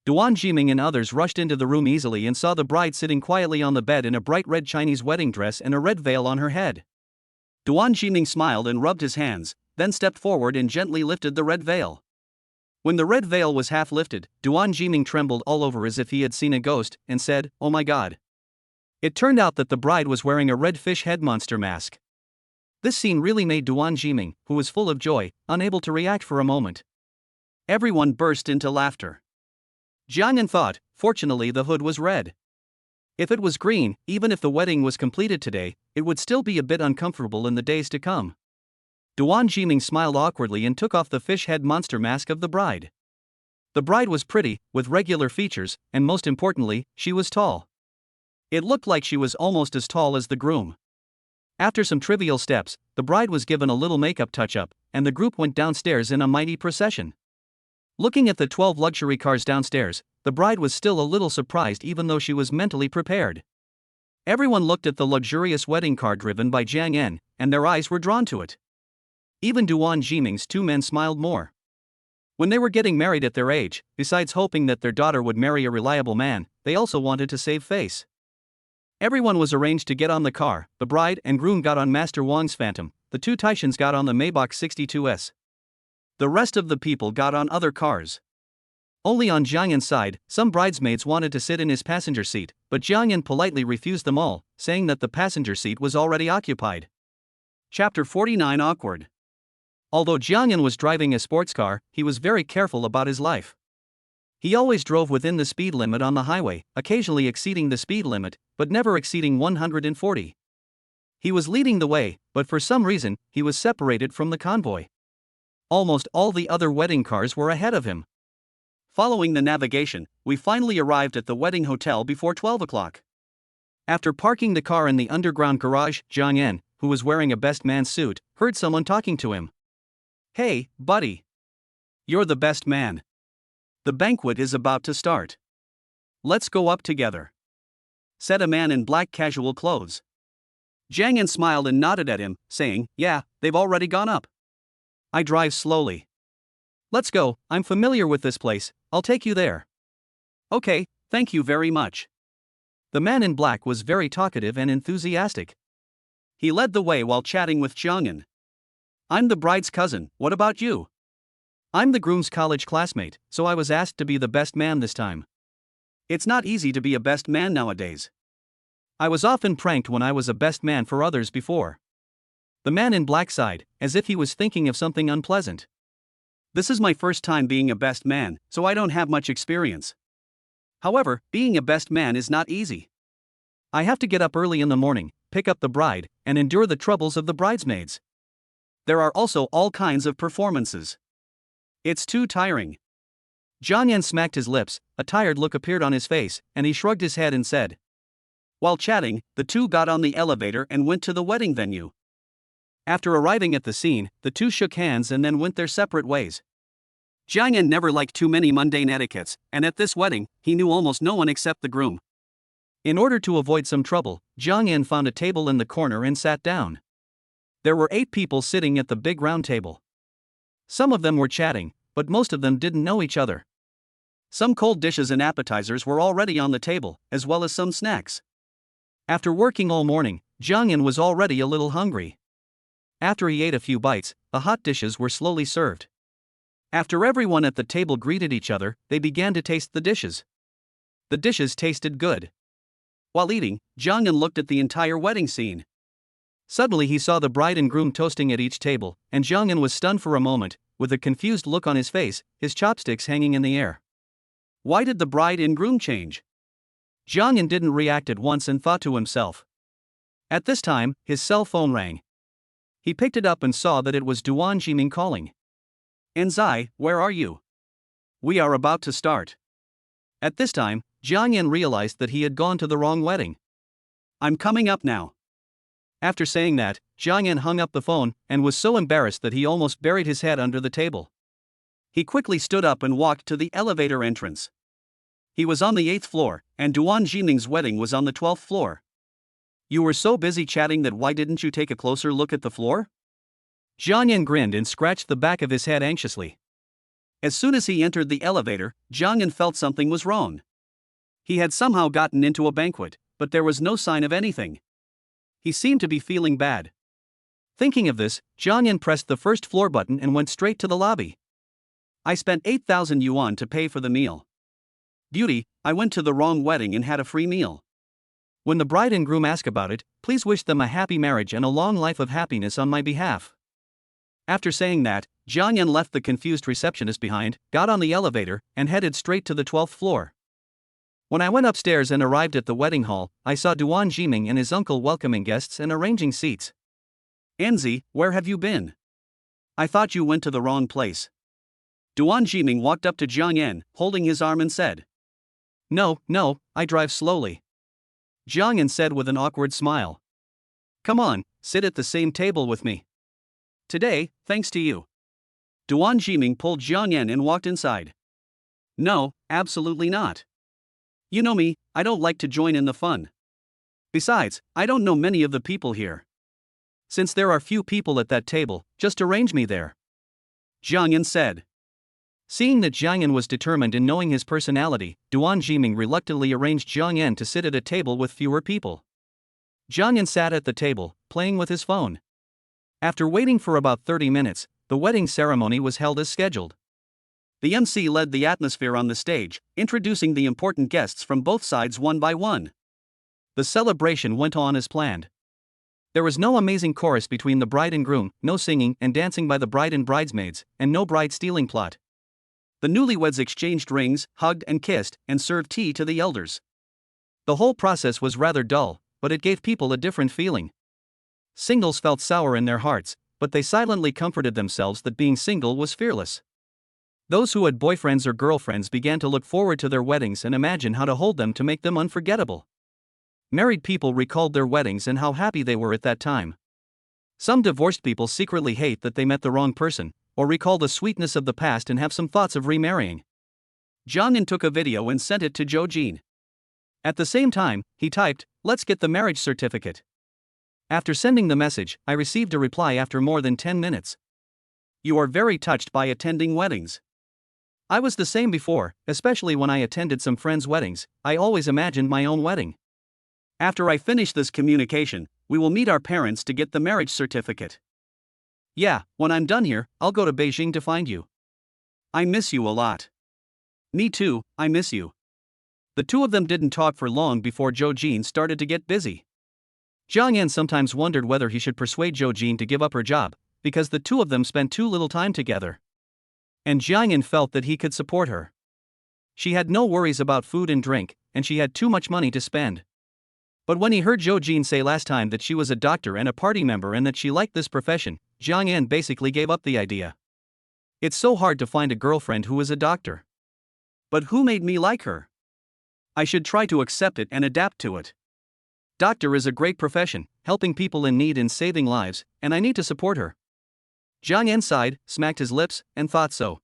Speaker 1: Duan Jiming and others rushed into the room easily and saw the bride sitting quietly on the bed in a bright red Chinese wedding dress and a red veil on her head. Duan Jiming smiled and rubbed his hands, then stepped forward and gently lifted the red veil. When the red veil was half lifted, Duan Jiming trembled all over as if he had seen a ghost, and said, "Oh my God." It turned out that the bride was wearing a red fish head monster mask. This scene really made Duan Jiming, who was full of joy, unable to react for a moment. Everyone burst into laughter. Jiang Yan thought, fortunately the hood was red. If it was green, even if the wedding was completed today, it would still be a bit uncomfortable in the days to come. Duan Jiming smiled awkwardly and took off the fish head monster mask of the bride. The bride was pretty, with regular features, and most importantly, she was tall. It looked like she was almost as tall as the groom. After some trivial steps, the bride was given a little makeup touch-up, and the group went downstairs in a mighty procession. Looking at the 12 luxury cars downstairs, the bride was still a little surprised even though she was mentally prepared. Everyone looked at the luxurious wedding car driven by Jiang Yan, and their eyes were drawn to it. Even Duan Jiming's 2 men smiled more. When they were getting married at their age, besides hoping that their daughter would marry a reliable man, they also wanted to save face. Everyone was arranged to get on the car. The bride and groom got on Master Wang's Phantom, the two Taishans got on the Maybach 62S. The rest of the people got on other cars. Only on Jiang Yan's side, some bridesmaids wanted to sit in his passenger seat, but Jiang Yan politely refused them all, saying that the passenger seat was already occupied. Chapter 49 Awkward. Although Jiang Yan was driving a sports car, he was very careful about his life. He always drove within the speed limit on the highway, occasionally exceeding the speed limit, but never exceeding 140. He was leading the way, but for some reason, he was separated from the convoy. Almost all the other wedding cars were ahead of him. Following the navigation, we finally arrived at the wedding hotel before 12 o'clock. After parking the car in the underground garage, Jiang Yan, who was wearing a best man suit, heard someone talking to him. "Hey, buddy. You're the best man. The banquet is about to start. Let's go up together," said a man in black casual clothes. Jiang Yan smiled and nodded at him, saying, "Yeah, they've already gone up. I drive slowly. Let's go, I'm familiar with this place, I'll take you there." "Okay, thank you very much." The man in black was very talkative and enthusiastic. He led the way while chatting with Jiang Yan. "I'm the bride's cousin, what about you?" "I'm the groom's college classmate, so I was asked to be the best man this time. It's not easy to be a best man nowadays. I was often pranked when I was a best man for others before." The man in black sighed, as if he was thinking of something unpleasant. "This is my first time being a best man, so I don't have much experience. However, being a best man is not easy. I have to get up early in the morning, pick up the bride, and endure the troubles of the bridesmaids. There are also all kinds of performances. It's too tiring." Jiang Yan smacked his lips, a tired look appeared on his face, and he shrugged his head and said. While chatting, the two got on the elevator and went to the wedding venue. After arriving at the scene, the two shook hands and then went their separate ways. Jiang Yan never liked too many mundane etiquettes, and at this wedding, he knew almost no one except the groom. In order to avoid some trouble, Jiang Yan found a table in the corner and sat down. There were 8 people sitting at the big round table. Some of them were chatting, but most of them didn't know each other. Some cold dishes and appetizers were already on the table, as well as some snacks. After working all morning, Jiang Yan was already a little hungry. After he ate a few bites, the hot dishes were slowly served. After everyone at the table greeted each other, they began to taste the dishes. The dishes tasted good. While eating, Jiang Yan looked at the entire wedding scene. Suddenly he saw the bride and groom toasting at each table, and Jiang Yan was stunned for a moment, with a confused look on his face, his chopsticks hanging in the air. Why did the bride and groom change? Jiang Yan didn't react at once and thought to himself. At this time, his cell phone rang. He picked it up and saw that it was Duan Jiming calling. "Enzai, where are you? We are about to start." At this time, Jiang Yan realized that he had gone to the wrong wedding. "I'm coming up now." After saying that, Jiang Yan hung up the phone and was so embarrassed that he almost buried his head under the table. He quickly stood up and walked to the elevator entrance. He was on the 8th floor, and Duan Jiming's wedding was on the 12th floor. "You were so busy chatting that why didn't you take a closer look at the floor?" Jiang Yan grinned and scratched the back of his head anxiously. As soon as he entered the elevator, Jiang Yan felt something was wrong. He had somehow gotten into a banquet, but there was no sign of anything. He seemed to be feeling bad. Thinking of this, Jiang Yan pressed the first floor button and went straight to the lobby. "I spent 8,000 yuan to pay for the meal. Beauty, I went to the wrong wedding and had a free meal. When the bride and groom ask about it, please wish them a happy marriage and a long life of happiness on my behalf." After saying that, Jiang Yan left the confused receptionist behind, got on the elevator, and headed straight to the 12th floor. When I went upstairs and arrived at the wedding hall, I saw Duan Jiming and his uncle welcoming guests and arranging seats. "Enzi, where have you been? I thought you went to the wrong place." Duan Jiming walked up to Jiang Yan, holding his arm and said. No, I drive slowly." Jiang Yan said with an awkward smile. "Come on, sit at the same table with me. Today, thanks to you." Duan Jiming pulled Jiang Yan and walked inside. "No, absolutely not. You know me, I don't like to join in the fun. Besides, I don't know many of the people here. Since there are few people at that table, just arrange me there," Jiang Yan said. Seeing that Jiang Yan was determined in knowing his personality, Duan Jiming reluctantly arranged Jiang Yan to sit at a table with fewer people. Jiang Yan sat at the table, playing with his phone. After waiting for about 30 minutes, the wedding ceremony was held as scheduled. The MC led the atmosphere on the stage, introducing the important guests from both sides one by one. The celebration went on as planned. There was no amazing chorus between the bride and groom, no singing and dancing by the bride and bridesmaids, and no bride-stealing plot. The newlyweds exchanged rings, hugged and kissed, and served tea to the elders. The whole process was rather dull, but it gave people a different feeling. Singles felt sour in their hearts, but they silently comforted themselves that being single was fearless. Those who had boyfriends or girlfriends began to look forward to their weddings and imagine how to hold them to make them unforgettable. Married people recalled their weddings and how happy they were at that time. Some divorced people secretly hate that they met the wrong person, or recall the sweetness of the past and have some thoughts of remarrying. Jiang Yan took a video and sent it to Zhou Jin. At the same time, he typed, "Let's get the marriage certificate." After sending the message, I received a reply after more than 10 minutes. "You are very touched by attending weddings. I was the same before, especially when I attended some friends' weddings. I always imagined my own wedding. After I finish this communication, we will meet our parents to get the marriage certificate. Yeah, when I'm done here, I'll go to Beijing to find you. I miss you a lot." "Me too, I miss you." The two of them didn't talk for long before Zhou Jin started to get busy. Jiang Yan sometimes wondered whether he should persuade Zhou Jin to give up her job, because the two of them spent too little time together. And Jiang Yan felt that he could support her. She had no worries about food and drink, and she had too much money to spend. But when he heard Zhou Jin say last time that she was a doctor and a party member and that she liked this profession, Jiang Yan basically gave up the idea. It's so hard to find a girlfriend who is a doctor. But who made me like her? I should try to accept it and adapt to it. Doctor is a great profession, helping people in need and saving lives, and I need to support her. Jiang Yan sighed, smacked his lips, and thought so.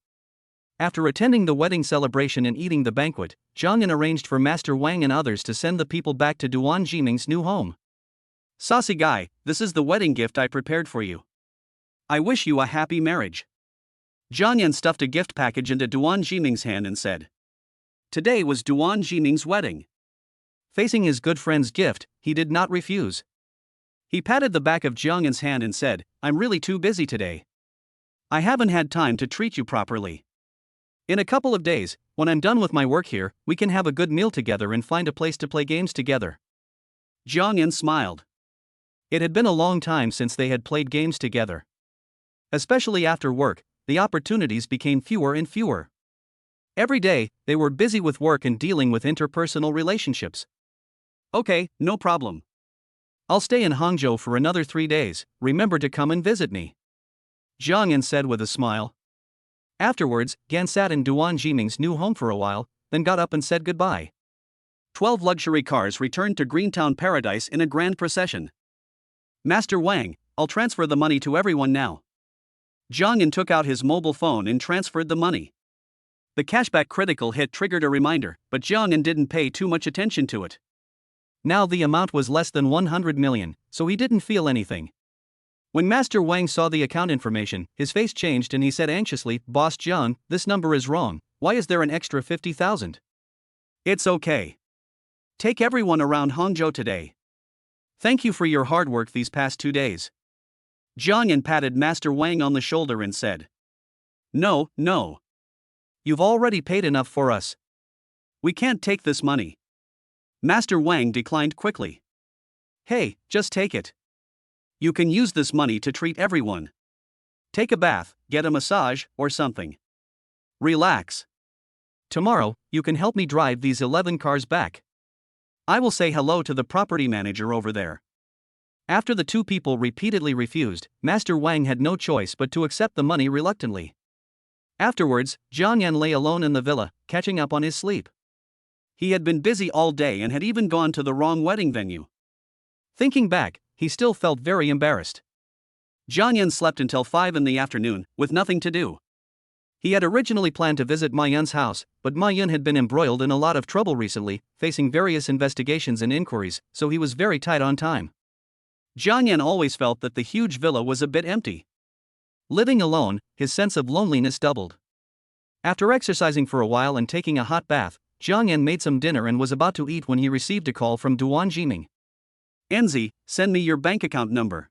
Speaker 1: After attending the wedding celebration and eating the banquet, Jiang Yan arranged for Master Wang and others to send the people back to Duan Jiming's new home. "Saucy guy, this is the wedding gift I prepared for you. I wish you a happy marriage." Jiang Yan stuffed a gift package into Duan Jiming's hand and said. Today was Duan Jiming's wedding. Facing his good friend's gift, he did not refuse. He patted the back of Jiang Yan's hand and said, "I'm really too busy today. I haven't had time to treat you properly. In a couple of days, when I'm done with my work here, we can have a good meal together and find a place to play games together." Jiang Yan smiled. It had been a long time since they had played games together. Especially after work, the opportunities became fewer and fewer. Every day, they were busy with work and dealing with interpersonal relationships. "Okay, no problem. I'll stay in Hangzhou for another 3 days, remember to come and visit me," Jiang Yan said with a smile. Afterwards, Gan sat in Duan Jiming's new home for a while, then got up and said goodbye. 12 luxury cars returned to Greentown Paradise in a grand procession. "Master Wang, I'll transfer the money to everyone now." Jiang Yan took out his mobile phone and transferred the money. The cashback critical hit triggered a reminder, but Jiang Yan didn't pay too much attention to it. Now the amount was less than 100 million, so he didn't feel anything. When Master Wang saw the account information, his face changed and he said anxiously, "Boss Jiang, this number is wrong. Why is there an extra 50,000? "It's okay. Take everyone around Hangzhou today. Thank you for your hard work these past 2 days." Jiang Yan patted Master Wang on the shoulder and said, No. You've already paid enough for us. We can't take this money." Master Wang declined quickly. "Hey, just take it. You can use this money to treat everyone. Take a bath, get a massage, or something. Relax. Tomorrow, you can help me drive these 11 cars back. I will say hello to the property manager over there." After the two people repeatedly refused, Master Wang had no choice but to accept the money reluctantly. Afterwards, Jiang Yan lay alone in the villa, catching up on his sleep. He had been busy all day and had even gone to the wrong wedding venue. Thinking back, he still felt very embarrassed. Jiang Yan slept until 5 in the afternoon, with nothing to do. He had originally planned to visit Ma Yun's house, but Ma Yun had been embroiled in a lot of trouble recently, facing various investigations and inquiries, so he was very tight on time. Jiang Yan always felt that the huge villa was a bit empty. Living alone, his sense of loneliness doubled. After exercising for a while and taking a hot bath, Jiang Yan made some dinner and was about to eat when he received a call from Duan Jiming. Enzi, send me your bank account number.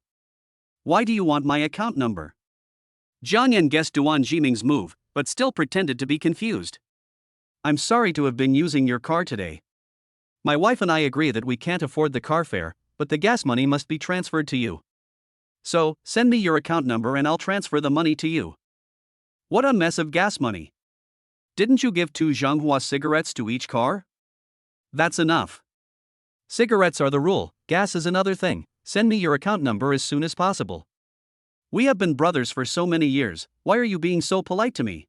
Speaker 1: Why do you want my account number? Jiang Yan guessed Duan Jiming's move, but still pretended to be confused. I'm sorry to have been using your car today. My wife and I agree that we can't afford the car fare, but the gas money must be transferred to you. So, send me your account number and I'll transfer the money to you. What a mess of gas money. Didn't you give 2 Zhonghua cigarettes to each car? That's enough. Cigarettes are the rule, gas is another thing. Send me your account number as soon as possible. We have been brothers for so many years, why are you being so polite to me?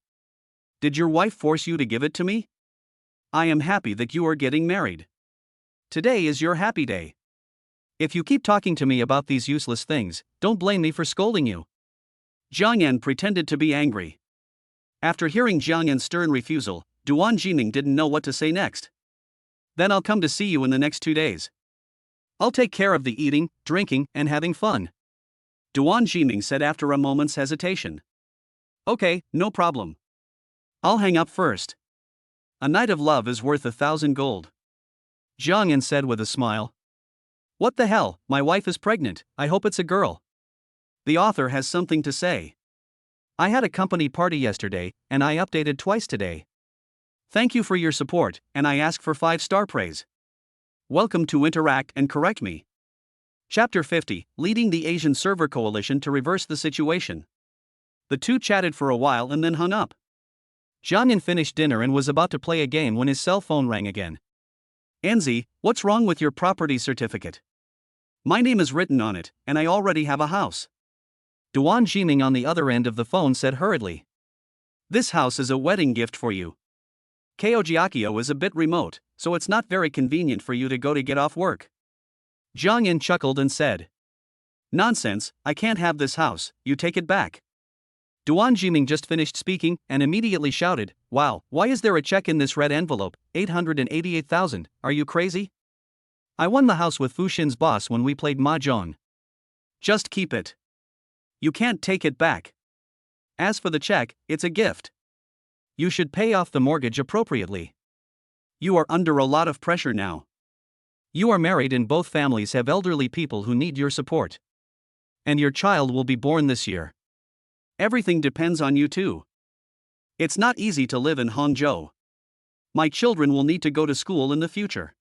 Speaker 1: Did your wife force you to give it to me? I am happy that you are getting married. Today is your happy day. If you keep talking to me about these useless things, don't blame me for scolding you. Jiang Yan pretended to be angry. After hearing Jiang Yan's stern refusal, Duan Jiming didn't know what to say next. Then I'll come to see you in the next 2 days. I'll take care of the eating, drinking, and having fun. Duan Jiming said after a moment's hesitation. Okay, no problem. I'll hang up first. A night of love is worth 1,000 gold. Jiang Yan said with a smile. What the hell, my wife is pregnant, I hope it's a girl. The author has something to say. I had a company party yesterday, and I updated twice today. Thank you for your support, and I ask for 5-star praise. Welcome to interact and correct me. Chapter 50, Leading the Asian Server Coalition to Reverse the Situation. The two chatted for a while and then hung up. Jiang Yan finished dinner and was about to play a game when his cell phone rang again. Enzi, what's wrong with your property certificate? My name is written on it, and I already have a house. Duan Jiming on the other end of the phone said hurriedly. This house is a wedding gift for you. Kyojiakyo is a bit remote, so it's not very convenient for you to get off work. Jiang Yan chuckled and said. Nonsense, I can't have this house, you take it back. Duan Jiming just finished speaking and immediately shouted, Wow, why is there a check in this red envelope, 888,000, are you crazy? I won the house with Fu Xin's boss when we played mahjong. Just keep it. You can't take it back. As for the check, it's a gift. You should pay off the mortgage appropriately. You are under a lot of pressure now. You are married and both families have elderly people who need your support. And your child will be born this year. Everything depends on you too. It's not easy to live in Hangzhou. My children will need to go to school in the future.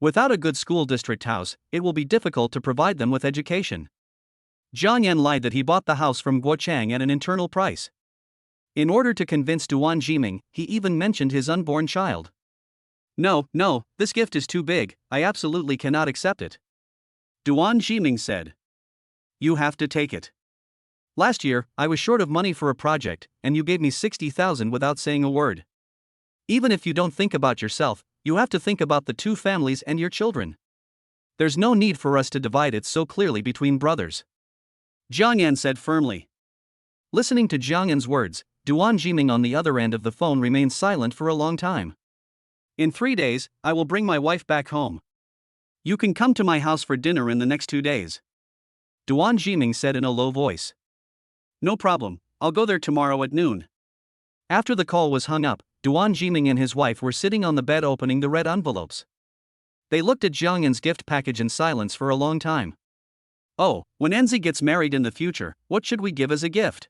Speaker 1: Without a good school district house, it will be difficult to provide them with education. Jiang Yan lied that he bought the house from Guochang at an internal price. In order to convince Duan Jiming, he even mentioned his unborn child. No, this gift is too big, I absolutely cannot accept it. Duan Jiming said. You have to take it. Last year, I was short of money for a project, and you gave me 60,000 without saying a word. Even if you don't think about yourself, you have to think about the two families and your children. There's no need for us to divide it so clearly between brothers. Jiang Yan said firmly. Listening to Jiang Yan's words, Duan Jiming on the other end of the phone remained silent for a long time. In 3 days, I will bring my wife back home. You can come to my house for dinner in the next 2 days. Duan Jiming said in a low voice. No problem, I'll go there tomorrow at noon. After the call was hung up, Duan Jiming and his wife were sitting on the bed opening the red envelopes. They looked at Jiang Yan's gift package in silence for a long time. Oh, when Enzi gets married in the future, what should we give as a gift?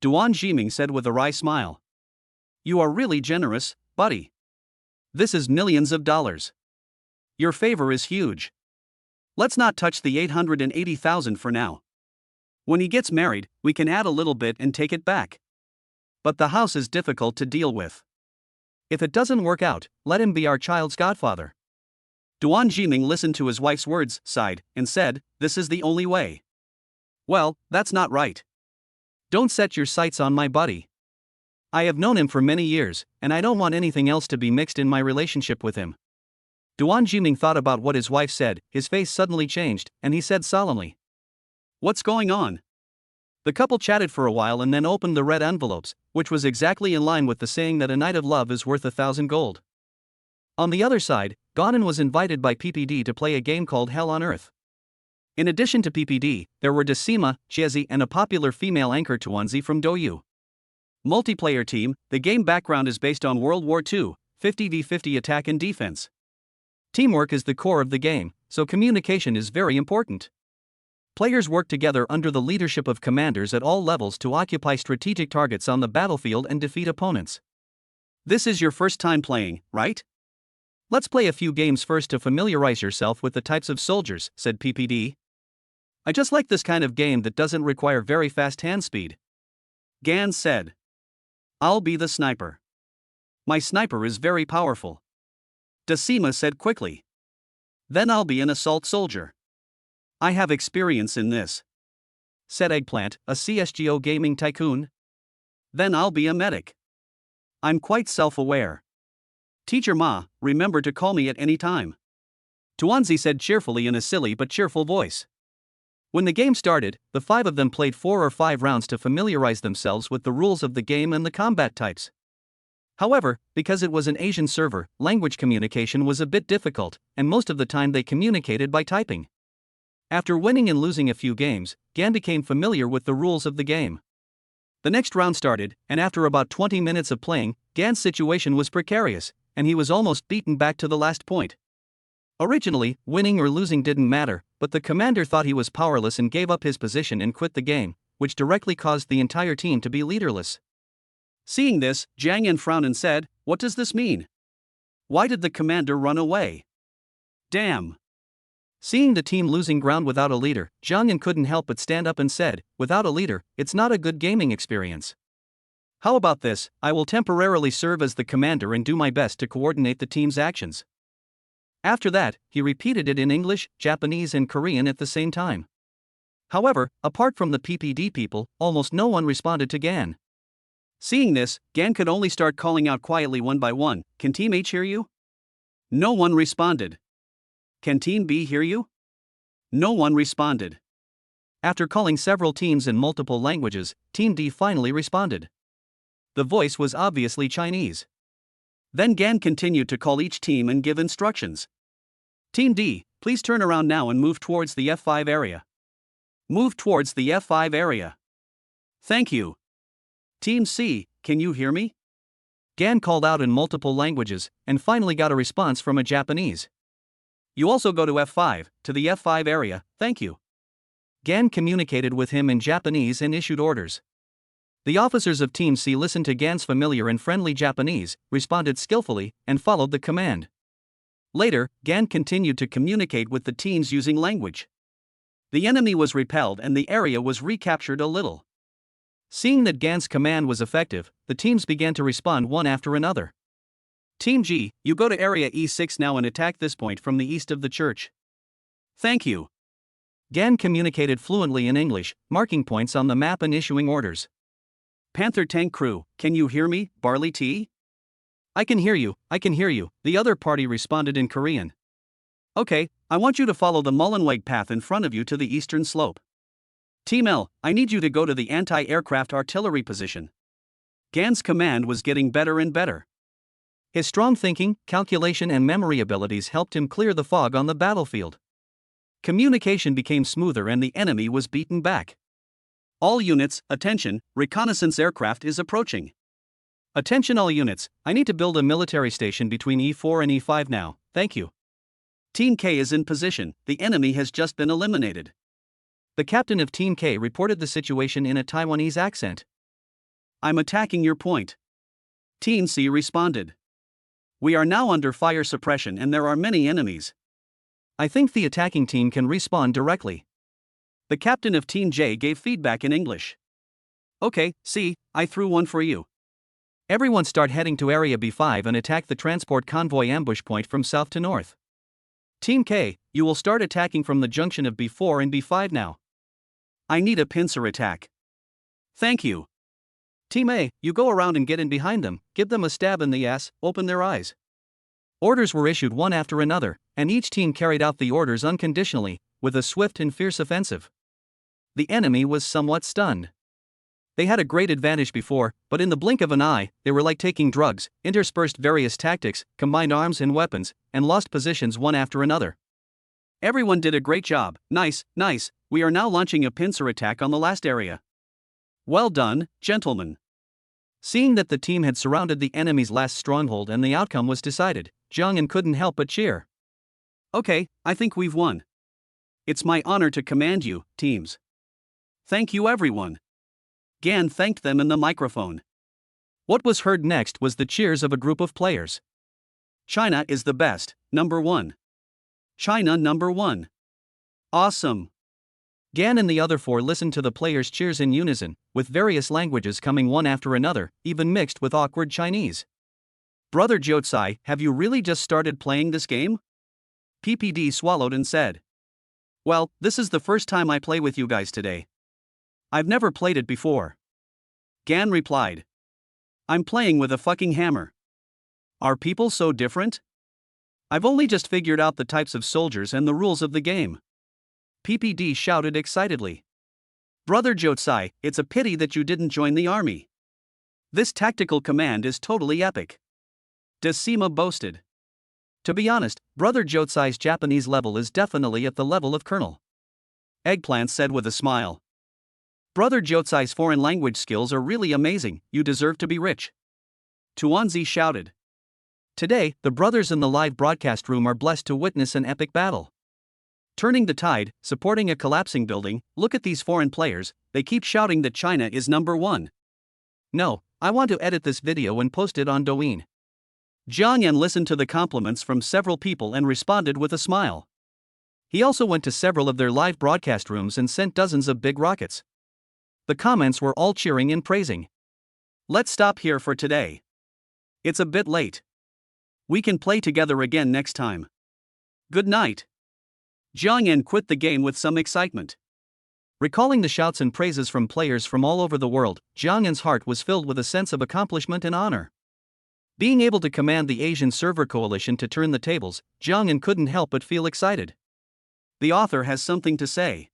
Speaker 1: Duan Jiming said with a wry smile. You are really generous, buddy. This is millions of dollars. Your favor is huge. Let's not touch the 880,000 for now. When he gets married, we can add a little bit and take it back. But the house is difficult to deal with. If it doesn't work out, let him be our child's godfather. Duan Jiming listened to his wife's words, sighed, and said, This is the only way. Well, that's not right. Don't set your sights on my buddy. I have known him for many years, and I don't want anything else to be mixed in my relationship with him. Duan Jiming thought about what his wife said, his face suddenly changed, and he said solemnly. What's going on? The couple chatted for a while and then opened the red envelopes, which was exactly in line with the saying that a night of love is worth 1,000 gold. On the other side, Gonan was invited by PPD to play a game called Hell on Earth. In addition to PPD, there were Decima, Chiezi and a popular female anchor Tuanzi from Douyu. Multiplayer team, the game background is based on World War II, 50v50 attack and defense. Teamwork is the core of the game, so communication is very important. Players work together under the leadership of commanders at all levels to occupy strategic targets on the battlefield and defeat opponents. This is your first time playing, right? Let's play a few games first to familiarize yourself with the types of soldiers, said PPD. I just like this kind of game that doesn't require very fast hand speed. Gan said. I'll be the sniper. My sniper is very powerful. Decima said quickly. Then I'll be an assault soldier. I have experience in this, said Eggplant, a CSGO gaming tycoon. Then I'll be a medic. I'm quite self-aware. Teacher Ma, remember to call me at any time, Tuanzi said cheerfully in a silly but cheerful voice. When the game started, the 5 of them played 4 or 5 rounds to familiarize themselves with the rules of the game and the combat types. However, because it was an Asian server, language communication was a bit difficult, and most of the time they communicated by typing. After winning and losing a few games, Gan became familiar with the rules of the game. The next round started, and after about 20 minutes of playing, Gan's situation was precarious, and he was almost beaten back to the last point. Originally, winning or losing didn't matter, but the commander thought he was powerless and gave up his position and quit the game, which directly caused the entire team to be leaderless. Seeing this, Jiang Yan frowned and said, "What does this mean? Why did the commander run away? Damn." Seeing the team losing ground without a leader, Jiang Yan couldn't help but stand up and said, "Without a leader, it's not a good gaming experience. How about this? I will temporarily serve as the commander and do my best to coordinate the team's actions." After that, he repeated it in English, Japanese and Korean at the same time. However, apart from the PPD people, almost no one responded to Gan. Seeing this, Gan could only start calling out quietly one by one, "Can Team H hear you?" No one responded. "Can Team B hear you?" No one responded. After calling several teams in multiple languages, Team D finally responded. The voice was obviously Chinese. Then Gan continued to call each team and give instructions. Team D, please turn around now and move towards the F5 area. Move towards the F5 area. Thank you. Team C, can you hear me? Gan called out in multiple languages, and finally got a response from a Japanese. You also go to F5, to the F5 area, thank you. Gan communicated with him in Japanese and issued orders. The officers of Team C listened to Gan's familiar and friendly Japanese, responded skillfully, and followed the command. Later, Gan continued to communicate with the teams using language. The enemy was repelled and the area was recaptured a little. Seeing that Gan's command was effective, the teams began to respond one after another. Team G, you go to area E6 now and attack this point from the east of the church. Thank you. Gan communicated fluently in English, marking points on the map and issuing orders. Panther Tank Crew, can you hear me, Barley Tea? I can hear you, the other party responded in Korean. Okay, I want you to follow the Mullenweg path in front of you to the eastern slope. Team L, I need you to go to the anti-aircraft artillery position. Gan's command was getting better and better. His strong thinking, calculation and memory abilities helped him clear the fog on the battlefield. Communication became smoother and the enemy was beaten back. All units, attention, reconnaissance aircraft is approaching. Attention all units, I need to build a military station between E4 and E5 now, thank you. Team K is in position, the enemy has just been eliminated. The captain of Team K reported the situation in a Taiwanese accent. I'm attacking your point. Team C responded. We are now under fire suppression and there are many enemies. I think the attacking team can respawn directly. The captain of Team J gave feedback in English. Okay, C, I threw one for you. Everyone start heading to area B5 and attack the transport convoy ambush point from south to north. Team K, you will start attacking from the junction of B4 and B5 now. I need a pincer attack. Thank you. Team A, you go around and get in behind them, give them a stab in the ass, open their eyes. Orders were issued one after another, and each team carried out the orders unconditionally, with a swift and fierce offensive. The enemy was somewhat stunned. They had a great advantage before, but in the blink of an eye, they were like taking drugs, interspersed various tactics, combined arms and weapons, and lost positions one after another. Everyone did a great job, nice, we are now launching a pincer attack on the last area. Well done, gentlemen. Seeing that the team had surrounded the enemy's last stronghold and the outcome was decided, Jiang Yan couldn't help but cheer. Okay, I think we've won. It's my honor to command you, teams. Thank you, everyone. Gan thanked them in the microphone. What was heard next was the cheers of a group of players. China is the best, number one. China number one. Awesome. Gan and the other four listened to the players' cheers in unison, with various languages coming one after another, even mixed with awkward Chinese. Brother Jotsai, have you really just started playing this game? PPD swallowed and said. Well, this is the first time I play with you guys today. I've never played it before. Gan replied. I'm playing with a fucking hammer. Are people so different? I've only just figured out the types of soldiers and the rules of the game. PPD shouted excitedly. Brother Jotsai, it's a pity that you didn't join the army. This tactical command is totally epic. Decima boasted. To be honest, Brother Jotsai's Japanese level is definitely at the level of Colonel. Eggplant said with a smile. Brother Jotsai's foreign language skills are really amazing, you deserve to be rich. Tuanzi shouted. Today, the brothers in the live broadcast room are blessed to witness an epic battle. Turning the tide, supporting a collapsing building, look at these foreign players, they keep shouting that China is number one. No, I want to edit this video and post it on Douyin. Jiang Yan listened to the compliments from several people and responded with a smile. He also went to several of their live broadcast rooms and sent dozens of big rockets. The comments were all cheering and praising. Let's stop here for today. It's a bit late. We can play together again next time. Good night. Jiang Yan quit the game with some excitement. Recalling the shouts and praises from players from all over the world, Jiang Yan's heart was filled with a sense of accomplishment and honor. Being able to command the Asian Server Coalition to turn the tables, Jiang Yan couldn't help but feel excited. The author has something to say.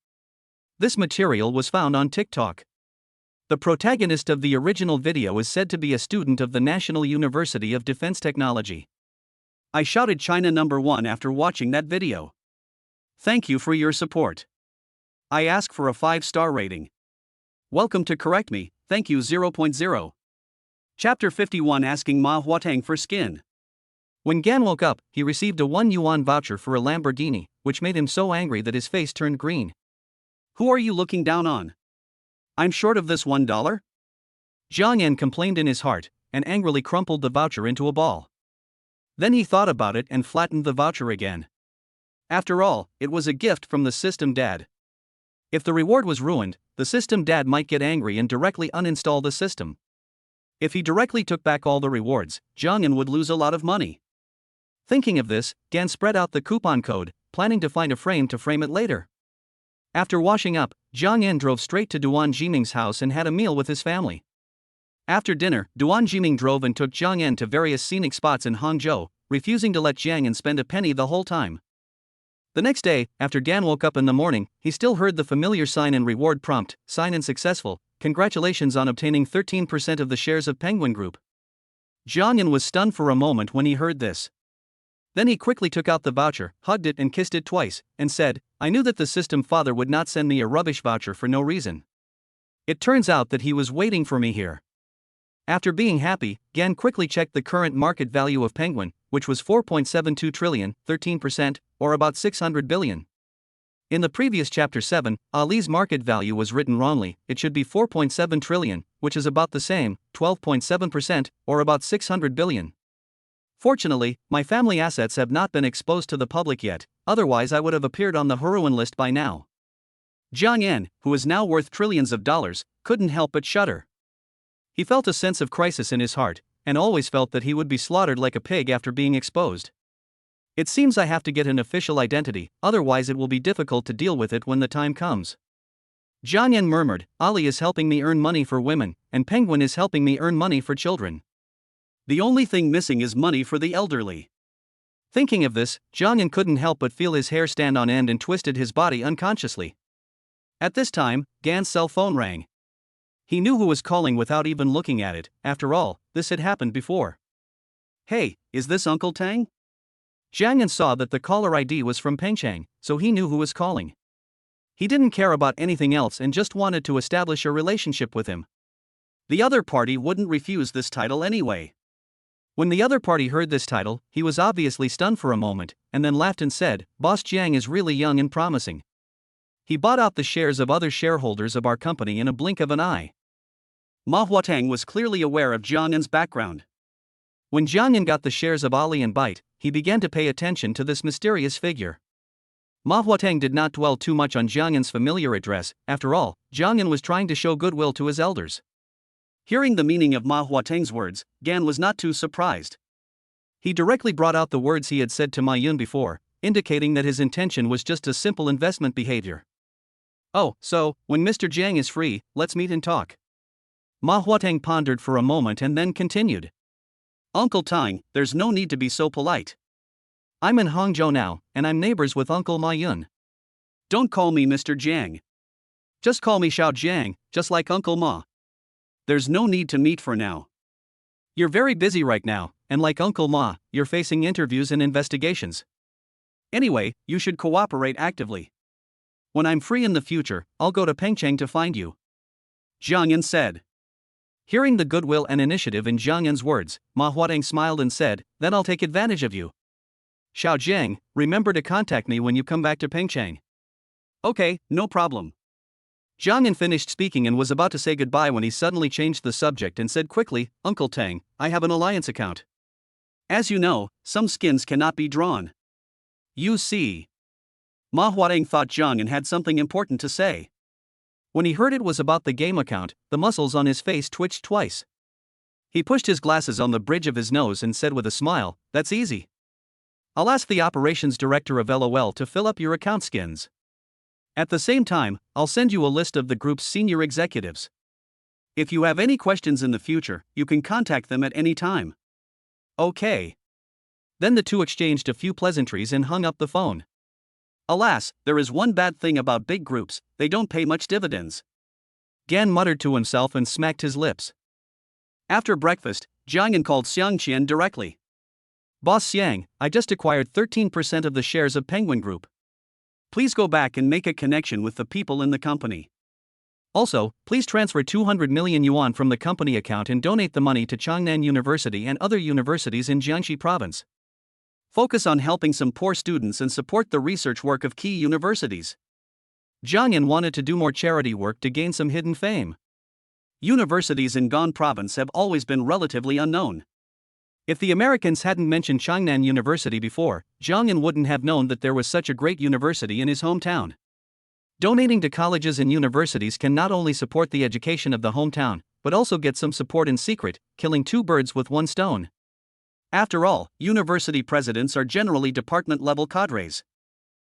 Speaker 1: This material was found on TikTok. The protagonist of the original video is said to be a student of the National University of Defense Technology. I shouted China number one after watching that video. Thank you for your support. I ask for a 5-star rating. Welcome to Correct Me, thank you 0.0. Chapter 51 Asking Ma Huatang for skin. When Gan woke up, he received a 1 yuan voucher for a Lamborghini, which made him so angry that his face turned green. Who are you looking down on? I'm short of this $1? Jiang Yan complained in his heart, and angrily crumpled the voucher into a ball. Then he thought about it and flattened the voucher again. After all, it was a gift from the system dad. If the reward was ruined, the system dad might get angry and directly uninstall the system. If he directly took back all the rewards, Jiang Yan would lose a lot of money. Thinking of this, Gan spread out the coupon code, planning to find a frame to frame it later. After washing up, Jiang Yan drove straight to Duan Jiming's house and had a meal with his family. After dinner, Duan Jiming drove and took Jiang Yan to various scenic spots in Hangzhou, refusing to let Jiang Yan spend a penny the whole time. The next day, after Gan woke up in the morning, he still heard the familiar sign and reward prompt, sign in successful, congratulations on obtaining 13% of the shares of Penguin Group. Jiang Yan was stunned for a moment when he heard this. Then he quickly took out the voucher, hugged it and kissed it twice, and said, I knew that the system father would not send me a rubbish voucher for no reason. It turns out that he was waiting for me here. After being happy, Gan quickly checked the current market value of Penguin, which was 4.72 trillion, 13%, or about 600 billion. In the previous chapter 7, Ali's market value was written wrongly, it should be 4.7 trillion, which is about the same, 12.7%, or about 600 billion. Fortunately, my family assets have not been exposed to the public yet, otherwise I would have appeared on the heroin list by now. Jiang Yan, who is now worth trillions of dollars, couldn't help but shudder. He felt a sense of crisis in his heart, and always felt that he would be slaughtered like a pig after being exposed. It seems I have to get an official identity, otherwise it will be difficult to deal with it when the time comes. Jiang Yan murmured, Ali is helping me earn money for women, and Penguin is helping me earn money for children. The only thing missing is money for the elderly. Thinking of this, Jiang Yan couldn't help but feel his hair stand on end and twisted his body unconsciously. At this time, Gan's cell phone rang. He knew who was calling without even looking at it, after all, this had happened before. Hey, is this Uncle Tang? Jiang Yan saw that the caller ID was from Pengchang, so he knew who was calling. He didn't care about anything else and just wanted to establish a relationship with him. The other party wouldn't refuse this title anyway. When the other party heard this title, he was obviously stunned for a moment, and then laughed and said, "Boss Jiang is really young and promising. He bought out the shares of other shareholders of our company in a blink of an eye." Ma Huateng was clearly aware of Jiang Yan's background. When Jiang Yan got the shares of Ali and Byte, he began to pay attention to this mysterious figure. Ma Huateng did not dwell too much on Jiang Yan's familiar address. After all, Jiang Yan was trying to show goodwill to his elders. Hearing the meaning of Ma Huateng's words, Gan was not too surprised. He directly brought out the words he had said to Ma Yun before, indicating that his intention was just a simple investment behavior. "Oh, so, when Mr. Jiang is free, let's meet and talk." Ma Huateng pondered for a moment and then continued. "Uncle Tang, there's no need to be so polite. I'm in Hangzhou now, and I'm neighbors with Uncle Ma Yun. Don't call me Mr. Jiang. Just call me Xiao Jiang, just like Uncle Ma. There's no need to meet for now. You're very busy right now, and like Uncle Ma, you're facing interviews and investigations. Anyway, you should cooperate actively. When I'm free in the future, I'll go to Pengcheng to find you," Jiang Yan said. Hearing the goodwill and initiative in Jiang Yan's words, Ma Huateng smiled and said, "Then I'll take advantage of you. Xiao Jiang, remember to contact me when you come back to Pengcheng." "Okay, no problem." Jiang Yan finished speaking and was about to say goodbye when he suddenly changed the subject and said quickly, "Uncle Tang, I have an alliance account. As you know, some skins cannot be drawn. You see." Ma Huateng thought Jiang Yan had something important to say. When he heard it was about the game account, the muscles on his face twitched twice. He pushed his glasses on the bridge of his nose and said with a smile, "That's easy. I'll ask the operations director of LOL to fill up your account skins. At the same time, I'll send you a list of the group's senior executives. If you have any questions in the future, you can contact them at any time." "Okay." Then the two exchanged a few pleasantries and hung up the phone. Alas, there is one bad thing about big groups: they don't pay much dividends. Gan muttered to himself and smacked his lips. After breakfast, Jiang Yan called Xiang Qian directly. "Boss Xiang, I just acquired 13% of the shares of Penguin Group. Please go back and make a connection with the people in the company. Also, please transfer 200 million yuan from the company account and donate the money to Changnan University and other universities in Jiangxi province. Focus on helping some poor students and support the research work of key universities." Jiang Yan wanted to do more charity work to gain some hidden fame. Universities in Gan province have always been relatively unknown. If the Americans hadn't mentioned Changnan University before, Jiang Yan wouldn't have known that there was such a great university in his hometown. Donating to colleges and universities can not only support the education of the hometown, but also get some support in secret, killing two birds with one stone. After all, university presidents are generally department-level cadres.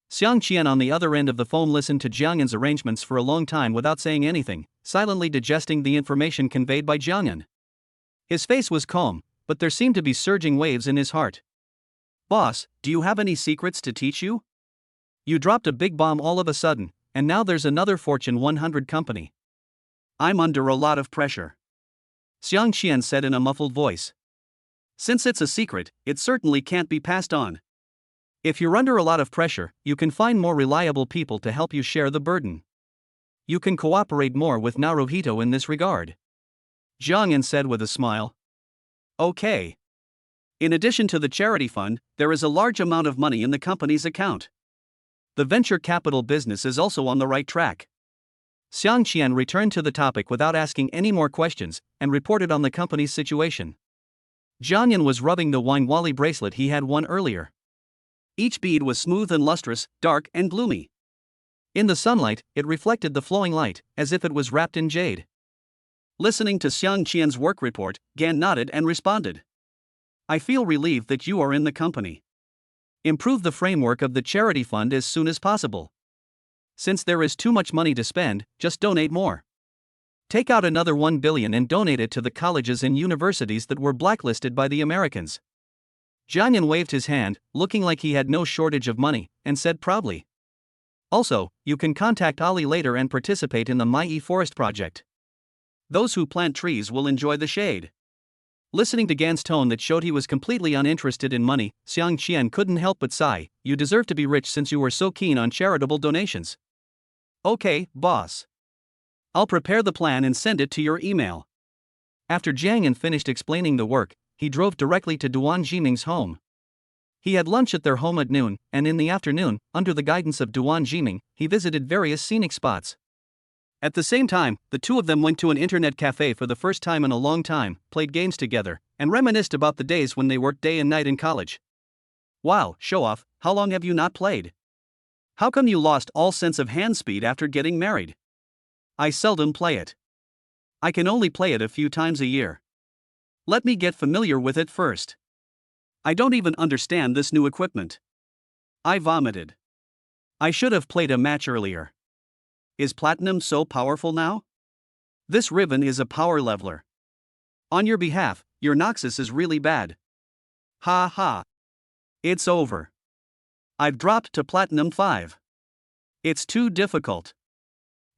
Speaker 1: Xiang Qian on the other end of the phone listened to Jiang Yan's arrangements for a long time without saying anything, silently digesting the information conveyed by Jiang Yan. His face was calm, but there seemed to be surging waves in his heart. "Boss, do you have any secrets to teach you? You dropped a big bomb all of a sudden, and now there's another Fortune 100 company. I'm under a lot of pressure," Xiang Qian said in a muffled voice. "Since it's a secret, it certainly can't be passed on. If you're under a lot of pressure, you can find more reliable people to help you share the burden. You can cooperate more with Naruhito in this regard," Jiang Yan said with a smile. "Okay. In addition to the charity fund, there is a large amount of money in the company's account. The venture capital business is also on the right track." Xiang Qian returned to the topic without asking any more questions, and reported on the company's situation. Jiang Yan was rubbing the wine Wally bracelet he had won earlier. Each bead was smooth and lustrous, dark and gloomy. In the sunlight, it reflected the flowing light, as if it was wrapped in jade. Listening to Xiang Qian's work report, Gan nodded and responded. "I feel relieved that you are in the company. Improve the framework of the charity fund as soon as possible. Since there is too much money to spend, just donate more. Take out another 1 billion and donate it to the colleges and universities that were blacklisted by the Americans." Jiang Yan waved his hand, looking like he had no shortage of money, and said proudly. "Also, you can contact Ali later and participate in the Mai Forest project. Those who plant trees will enjoy the shade." Listening to Gan's tone that showed he was completely uninterested in money, Xiang Qian couldn't help but sigh. "You deserve to be rich since you were so keen on charitable donations." "Okay, boss. I'll prepare the plan and send it to your email." After Jiang Yan finished explaining the work, he drove directly to Duan Jiming's home. He had lunch at their home at noon, and in the afternoon, under the guidance of Duan Jiming, he visited various scenic spots. At the same time, the two of them went to an internet cafe for the first time in a long time, played games together, and reminisced about the days when they worked day and night in college. Wow, show off, how long have you not played? How come you lost all sense of hand speed after getting married? I seldom play it. I can only play it a few times a year. Let me get familiar with it first. I don't even understand this new equipment. I vomited. I should have played a match earlier. Is platinum so powerful now? This ribbon is a power leveler. On your behalf, your Noxus is really bad. Ha ha. It's over. I've dropped to Platinum 5. It's too difficult.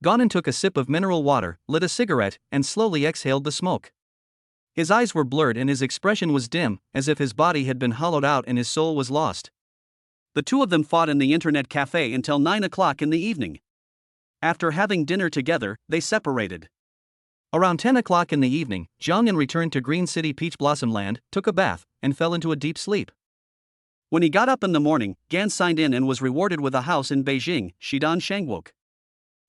Speaker 1: Gonan took a sip of mineral water, lit a cigarette, and slowly exhaled the smoke. His eyes were blurred and his expression was dim, as if his body had been hollowed out and his soul was lost. The two of them fought in the internet cafe until 9 o'clock in the evening. After having dinner together, they separated. Around 10 o'clock in the evening, Jiangyan returned to Green City Peach Blossom Land, took a bath, and fell into a deep sleep. When he got up in the morning, Gan signed in and was rewarded with a house in Beijing, Shidan Shangwok.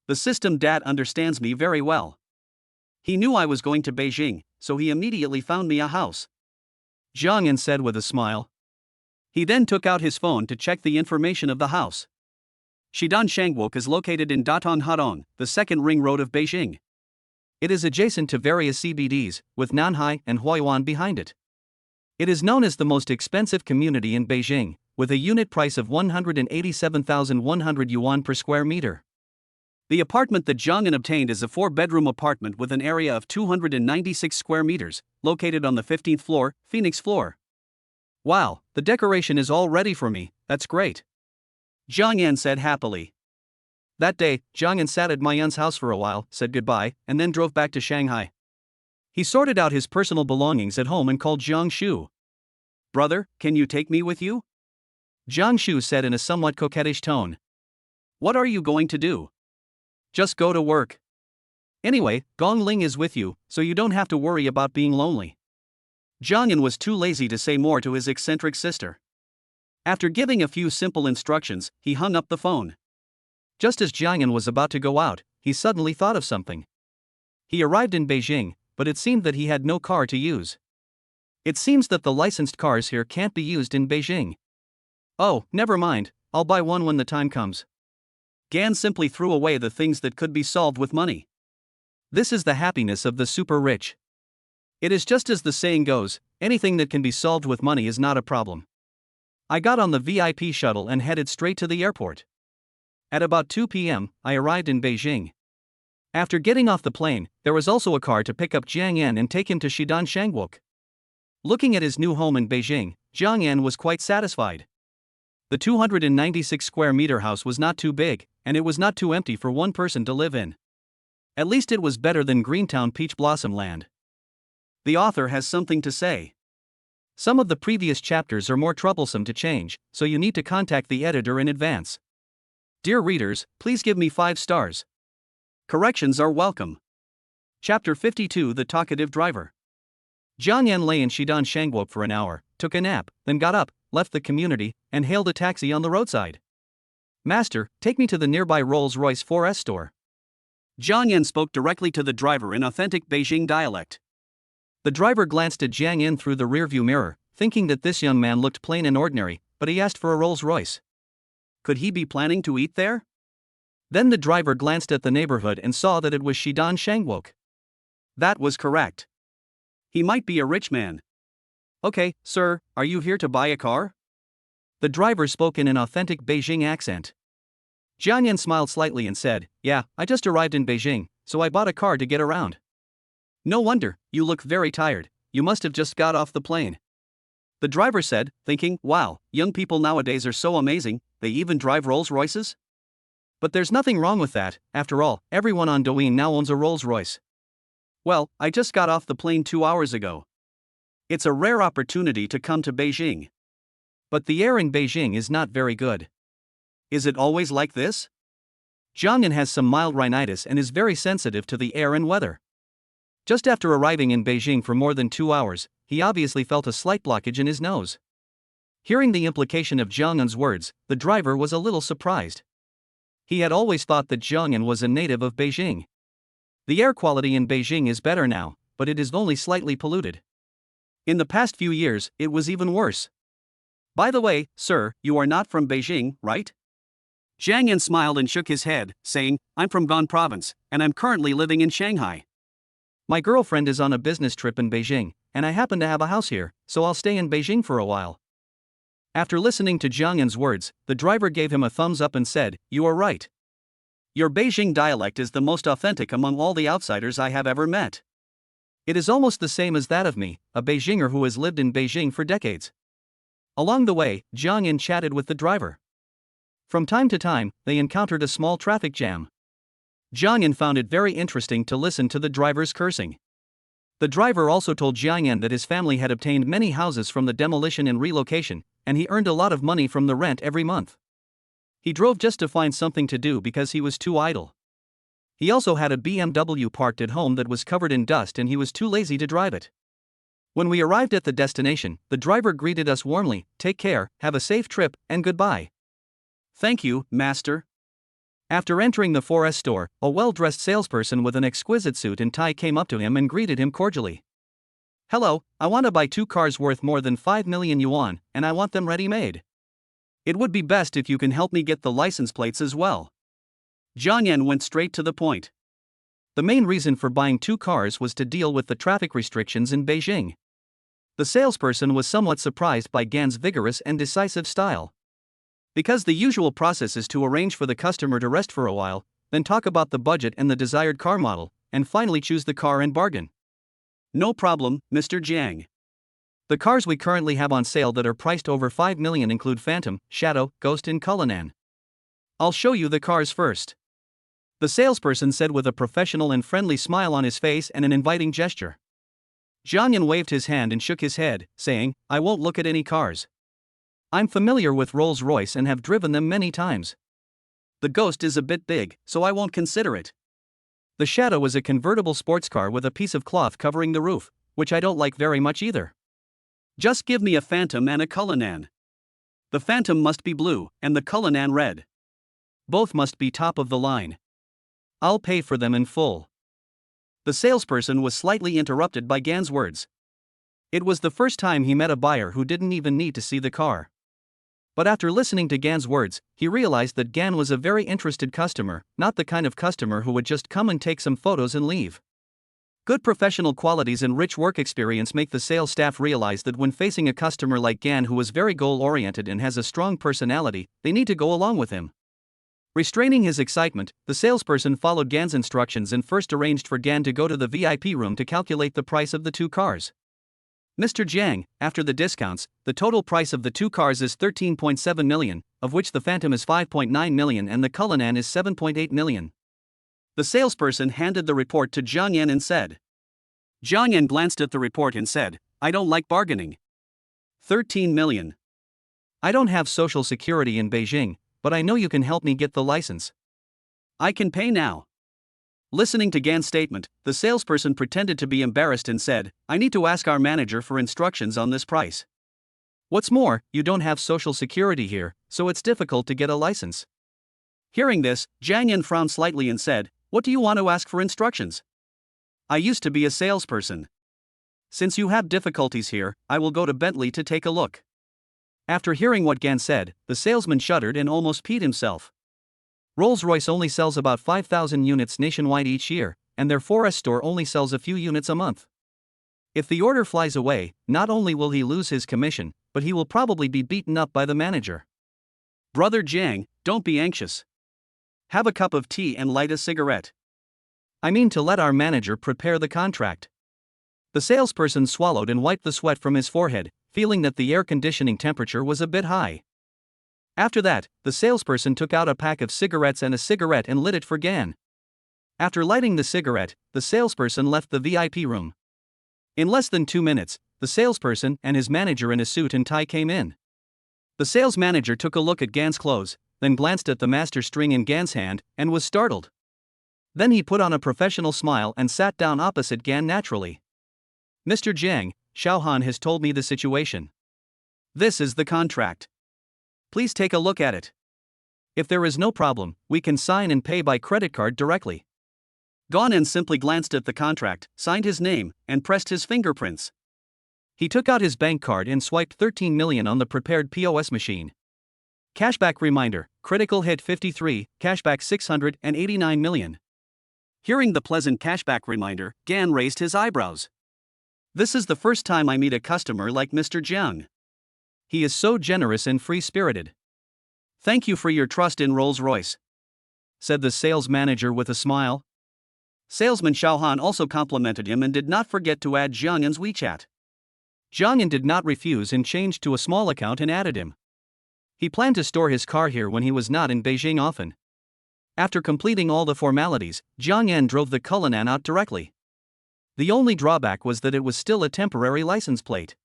Speaker 1: The system dad understands me very well. He knew I was going to Beijing, so he immediately found me a house. Jiangyan said with a smile. He then took out his phone to check the information of the house. Shidan Shangwok is located in Datong Hadong, the second ring road of Beijing. It is adjacent to various CBDs, with Nanhai and Huaiyuan behind it. It is known as the most expensive community in Beijing, with a unit price of 187,100 yuan per square meter. The apartment that Jiangyan obtained is a 4-bedroom apartment with an area of 296 square meters, located on the 15th floor, Phoenix floor. Wow, the decoration is all ready for me, that's great. Jiangyan said happily. That day, Jiangyan sat at Mayan's house for a while, said goodbye, and then drove back to Shanghai. He sorted out his personal belongings at home and called Jiang Shu. Brother, can you take me with you? Jiang Shu said in a somewhat coquettish tone. What are you going to do? Just go to work. Anyway, Gong Ling is with you, so you don't have to worry about being lonely. Jiangyan was too lazy to say more to his eccentric sister. After giving a few simple instructions, he hung up the phone. Just as Jiangyan was about to go out, he suddenly thought of something. He arrived in Beijing, but it seemed that he had no car to use. It seems that the licensed cars here can't be used in Beijing. Oh, never mind, I'll buy one when the time comes. Gan simply threw away the things that could be solved with money. This is the happiness of the super rich. It is just as the saying goes, anything that can be solved with money is not a problem. I got on the VIP shuttle and headed straight to the airport. At about 2 p.m., I arrived in Beijing. After getting off the plane, there was also a car to pick up Jiang Yan and take him to Shidan Shangwok. Looking at his new home in Beijing, Jiang Yan was quite satisfied. The 296 square meter house was not too big, and it was not too empty for one person to live in. At least it was better than Greentown Peach Blossom Land. The author has something to say. Some of the previous chapters are more troublesome to change, so you need to contact the editor in advance. Dear readers, please give me 5 stars. Corrections are welcome. Chapter 52 The Talkative Driver. Jiang Yan lay in Shidan Shangwok for an hour, took a nap, then got up, left the community, and hailed a taxi on the roadside. Master, take me to the nearby Rolls-Royce 4S store. Jiang Yan spoke directly to the driver in authentic Beijing dialect. The driver glanced at Jiang Yan through the rearview mirror, thinking that this young man looked plain and ordinary, but he asked for a Rolls-Royce. Could he be planning to eat there? Then the driver glanced at the neighborhood and saw that it was Shidan Shangwok. That was correct. He might be a rich man. Okay, sir, are you here to buy a car? The driver spoke in an authentic Beijing accent. Jiang Yan smiled slightly and said, Yeah, I just arrived in Beijing, so I bought a car to get around. No wonder, you look very tired, you must have just got off the plane. The driver said, thinking, wow, young people nowadays are so amazing, they even drive Rolls-Royces? But there's nothing wrong with that, after all, everyone on Douyin now owns a Rolls-Royce. Well, I just got off the plane 2 hours ago. It's a rare opportunity to come to Beijing. But the air in Beijing is not very good. Is it always like this? Jiangyan has some mild rhinitis and is very sensitive to the air and weather. Just after arriving in Beijing for more than 2 hours, he obviously felt a slight blockage in his nose. Hearing the implication of Zhang En's words, the driver was a little surprised. He had always thought that Zhang En was a native of Beijing. The air quality in Beijing is better now, but it is only slightly polluted. In the past few years, it was even worse. By the way, sir, you are not from Beijing, right? Zhang En smiled and shook his head, saying, I'm from Gan Province, and I'm currently living in Shanghai. My girlfriend is on a business trip in Beijing, and I happen to have a house here, so I'll stay in Beijing for a while. After listening to Zhang En's words, the driver gave him a thumbs up and said, You are right. Your Beijing dialect is the most authentic among all the outsiders I have ever met. It is almost the same as that of me, a Beijinger who has lived in Beijing for decades. Along the way, Zhang En chatted with the driver. From time to time, they encountered a small traffic jam. Zhang En found it very interesting to listen to the driver's cursing. The driver also told Zhang En that his family had obtained many houses from the demolition and relocation, and he earned a lot of money from the rent every month. He drove just to find something to do because he was too idle. He also had a BMW parked at home that was covered in dust and he was too lazy to drive it. When we arrived at the destination, the driver greeted us warmly, Take care, have a safe trip, and goodbye. Thank you, master. After entering the 4S store, a well-dressed salesperson with an exquisite suit and tie came up to him and greeted him cordially. Hello, I want to buy 2 cars worth more than 5 million yuan, and I want them ready-made. It would be best if you can help me get the license plates as well. Zhang En went straight to the point. The main reason for buying 2 cars was to deal with the traffic restrictions in Beijing. The salesperson was somewhat surprised by Gan's vigorous and decisive style. Because the usual process is to arrange for the customer to rest for a while, then talk about the budget and the desired car model, and finally choose the car and bargain. No problem, Mr. Jiang. The cars we currently have on sale that are priced over 5 million include Phantom, Shadow, Ghost and Cullinan. I'll show you the cars first. The salesperson said with a professional and friendly smile on his face and an inviting gesture. Zhang En waved his hand and shook his head, saying, I won't look at any cars. I'm familiar with Rolls-Royce and have driven them many times. The Ghost is a bit big, so I won't consider it. The Shadow is a convertible sports car with a piece of cloth covering the roof, which I don't like very much either. Just give me a Phantom and a Cullinan. The Phantom must be blue, and the Cullinan red. Both must be top of the line. I'll pay for them in full. The salesperson was slightly interrupted by Gan's words. It was the first time he met a buyer who didn't even need to see the car. But after listening to Gan's words, he realized that Gan was a very interested customer, not the kind of customer who would just come and take some photos and leave. Good professional qualities and rich work experience make the sales staff realize that when facing a customer like Gan who is very goal-oriented and has a strong personality, they need to go along with him. Restraining his excitement, the salesperson followed Gan's instructions and first arranged for Gan to go to the VIP room to calculate the price of the 2 cars. Mr. Jiang, after the discounts, the total price of the 2 cars is 13.7 million, of which the Phantom is 5.9 million and the Cullinan is 7.8 million. The salesperson handed the report to Zhang En and said. Zhang En glanced at the report and said, I don't like bargaining. 13 million. I don't have social security in Beijing, but I know you can help me get the license. I can pay now. Listening to Gan's statement, the salesperson pretended to be embarrassed and said, I need to ask our manager for instructions on this price. What's more, you don't have social security here, so it's difficult to get a license. Hearing this, Zhang En frowned slightly and said, What do you want to ask for instructions? I used to be a salesperson. Since you have difficulties here, I will go to Bentley to take a look. After hearing what Gan said, the salesman shuddered and almost peed himself. Rolls-Royce only sells about 5,000 units nationwide each year, and their 4S store only sells a few units a month. If the order flies away, not only will he lose his commission, but he will probably be beaten up by the manager. Brother Jiang, don't be anxious. Have a cup of tea and light a cigarette. I mean to let our manager prepare the contract. The salesperson swallowed and wiped the sweat from his forehead, feeling that the air conditioning temperature was a bit high. After that, the salesperson took out a pack of cigarettes and a cigarette and lit it for Gan. After lighting the cigarette, the salesperson left the VIP room. In less than 2 minutes, the salesperson and his manager in a suit and tie came in. The sales manager took a look at Gan's clothes, then glanced at the master string in Gan's hand, and was startled. Then he put on a professional smile and sat down opposite Gan naturally. Mr. Jiang, Xiaohan has told me the situation. This is the contract. Please take a look at it. If there is no problem, we can sign and pay by credit card directly. Gan simply glanced at the contract, signed his name, and pressed his fingerprints. He took out his bank card and swiped 13 million on the prepared POS machine. Cashback reminder, critical hit 53, cashback 689 million. Hearing the pleasant cashback reminder, Gan raised his eyebrows. This is the first time I meet a customer like Mr. Jiang. He is so generous and free-spirited. Thank you for your trust in Rolls-Royce, said the sales manager with a smile. Salesman Xiaohan also complimented him and did not forget to add Jiangyan's WeChat. Jiangyan did not refuse and changed to a small account and added him. He planned to store his car here when he was not in Beijing often. After completing all the formalities, Jiangyan drove the Cullinan out directly. The only drawback was that it was still a temporary license plate.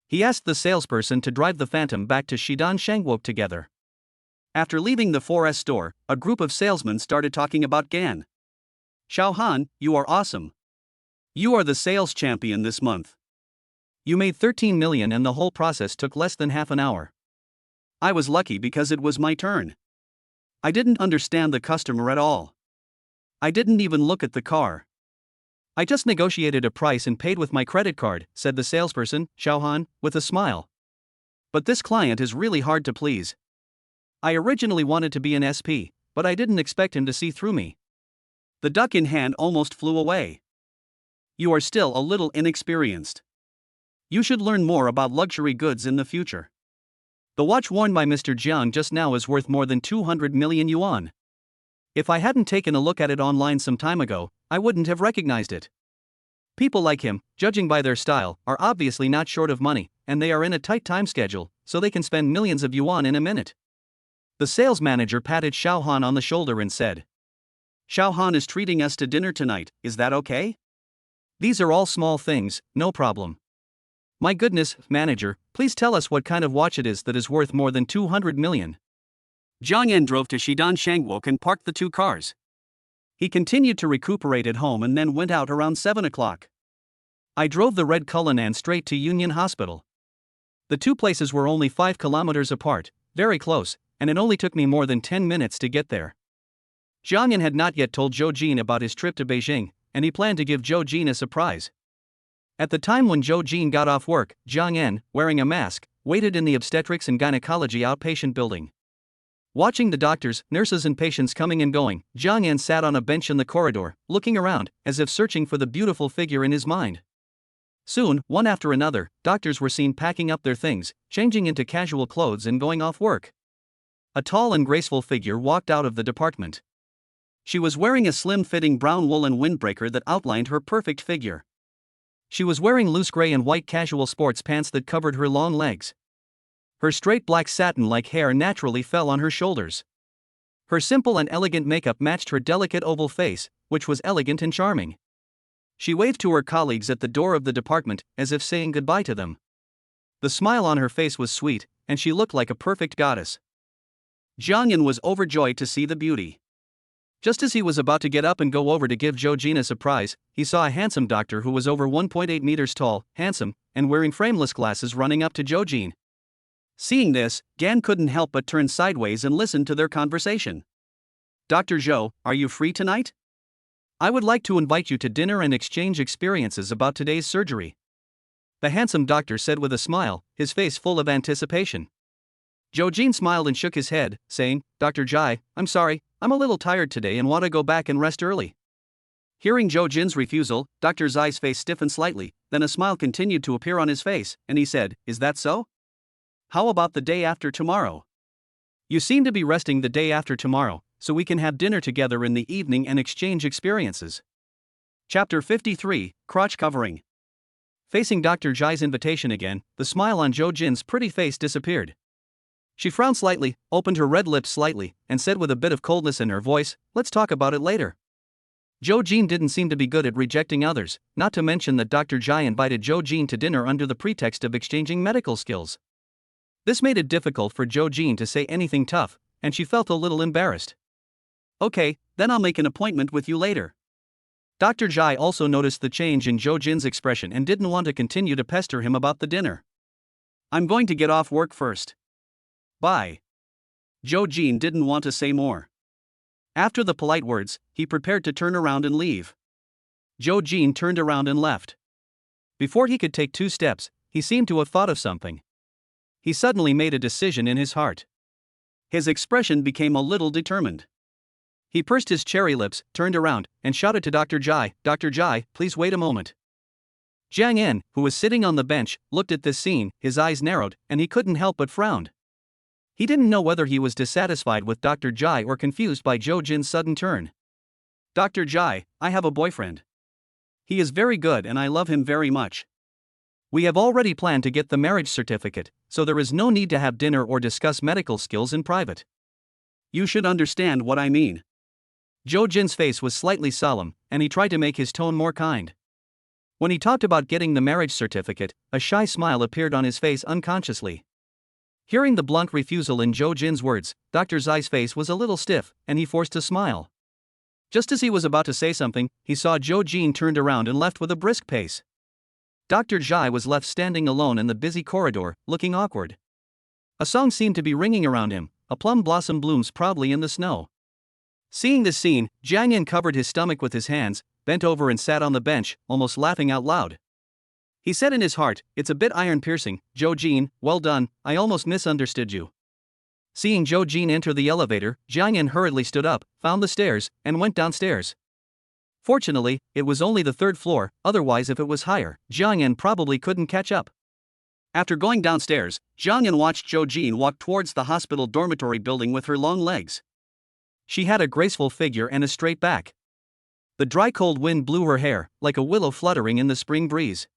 Speaker 1: He asked the salesperson to drive the Phantom back to Xidan Shangguo together. After leaving the 4S store, a group of salesmen started talking about Gan. Xiaohan, you are awesome. You are the sales champion this month. You made 13 million and the whole process took less than half an hour. I was lucky because it was my turn. I didn't understand the customer at all. I didn't even look at the car. I just negotiated a price and paid with my credit card, said the salesperson, Xiaohan, with a smile. But this client is really hard to please. I originally wanted to be an SP, but I didn't expect him to see through me. The duck in hand almost flew away. You are still a little inexperienced. You should learn more about luxury goods in the future. The watch worn by Mr. Jiang just now is worth more than 200 million yuan. If I hadn't taken a look at it online some time ago, I wouldn't have recognized it. People like him, judging by their style, are obviously not short of money, and they are in a tight time schedule, so they can spend millions of yuan in a minute. The sales manager patted Xiaohan on the shoulder and said, Xiaohan is treating us to dinner tonight, is that okay? These are all small things, no problem. My goodness, manager, please tell us what kind of watch it is that is worth more than 200 million. Jiang Yan drove to Xidan Shangguo and parked the two cars. He continued to recuperate at home and then went out around 7 o'clock. I drove the red Cullinan straight to Union Hospital. The two places were only 5 kilometers apart, very close, and it only took me more than 10 minutes to get there. Jiang Yan had not yet told Zhou Jin about his trip to Beijing, and he planned to give Zhou Jin a surprise. At the time when Zhou Jin got off work, Jiang Yan, wearing a mask, waited in the obstetrics and gynecology outpatient building. Watching the doctors, nurses and patients coming and going, Jiang Yan sat on a bench in the corridor, looking around, as if searching for the beautiful figure in his mind. Soon, one after another, doctors were seen packing up their things, changing into casual clothes and going off work. A tall and graceful figure walked out of the department. She was wearing a slim-fitting brown woolen windbreaker that outlined her perfect figure. She was wearing loose gray and white casual sports pants that covered her long legs. Her straight black satin-like hair naturally fell on her shoulders. Her simple and elegant makeup matched her delicate oval face, which was elegant and charming. She waved to her colleagues at the door of the department, as if saying goodbye to them. The smile on her face was sweet, and she looked like a perfect goddess. Jiang Yan was overjoyed to see the beauty. Just as he was about to get up and go over to give Zhou Jin a surprise, he saw a handsome doctor who was over 1.8 meters tall, handsome, and wearing frameless glasses running up to Zhou Jin. Seeing this, Gan couldn't help but turn sideways and listen to their conversation. Dr. Zhou, are you free tonight? I would like to invite you to dinner and exchange experiences about today's surgery. The handsome doctor said with a smile, his face full of anticipation. Zhou Jin smiled and shook his head, saying, Dr. Jai, I'm sorry, I'm a little tired today and want to go back and rest early. Hearing Zhou Jin's refusal, Dr. Zai's face stiffened slightly, then a smile continued to appear on his face, and he said, Is that so? How about the day after tomorrow? You seem to be resting the day after tomorrow, so we can have dinner together in the evening and exchange experiences. Chapter 53, Crotch Covering. Facing Dr. Zhai's invitation again, the smile on Zhou Jin's pretty face disappeared. She frowned slightly, opened her red lips slightly, and said with a bit of coldness in her voice, Let's talk about it later. Zhou Jin didn't seem to be good at rejecting others, not to mention that Dr. Zhai invited Zhou Jin to dinner under the pretext of exchanging medical skills. This made it difficult for Zhou Jin to say anything tough, and she felt a little embarrassed. Okay, then I'll make an appointment with you later. Dr. Jai also noticed the change in Jo Jin's expression and didn't want to continue to pester him about the dinner. I'm going to get off work first. Bye. Jo Jin didn't want to say more. After the polite words, he prepared to turn around and leave. Jo Jin turned around and left. Before he could take 2 steps, he seemed to have thought of something. He suddenly made a decision in his heart. His expression became a little determined. He pursed his cherry lips, turned around, and shouted to Dr. Jai, Dr. Jai, please wait a moment. Jiang En, who was sitting on the bench, looked at this scene, his eyes narrowed, and he couldn't help but frown. He didn't know whether he was dissatisfied with Dr. Jai or confused by Jo Jin's sudden turn. Dr. Jai, I have a boyfriend. He is very good and I love him very much. We have already planned to get the marriage certificate, so there is no need to have dinner or discuss medical skills in private. You should understand what I mean. Jo Jin's face was slightly solemn, and he tried to make his tone more kind. When he talked about getting the marriage certificate, a shy smile appeared on his face unconsciously. Hearing the blunt refusal in Jo Jin's words, Dr. Zai's face was a little stiff, and he forced a smile. Just as he was about to say something, he saw Jo Jin turned around and left with a brisk pace. Dr. Jai was left standing alone in the busy corridor, looking awkward. A song seemed to be ringing around him, a plum blossom blooms proudly in the snow. Seeing this scene, Jiang En covered his stomach with his hands, bent over and sat on the bench, almost laughing out loud. He said in his heart, it's a bit iron-piercing, Jo Jin, well done, I almost misunderstood you. Seeing Jo Jin enter the elevator, Jiang En hurriedly stood up, found the stairs, and went downstairs. Fortunately, it was only the 3rd floor, otherwise if it was higher, Jiang En probably couldn't catch up. After going downstairs, Jiang En watched Jo Jin walk towards the hospital dormitory building with her long legs. She had a graceful figure and a straight back. The dry cold wind blew her hair, like a willow fluttering in the spring breeze.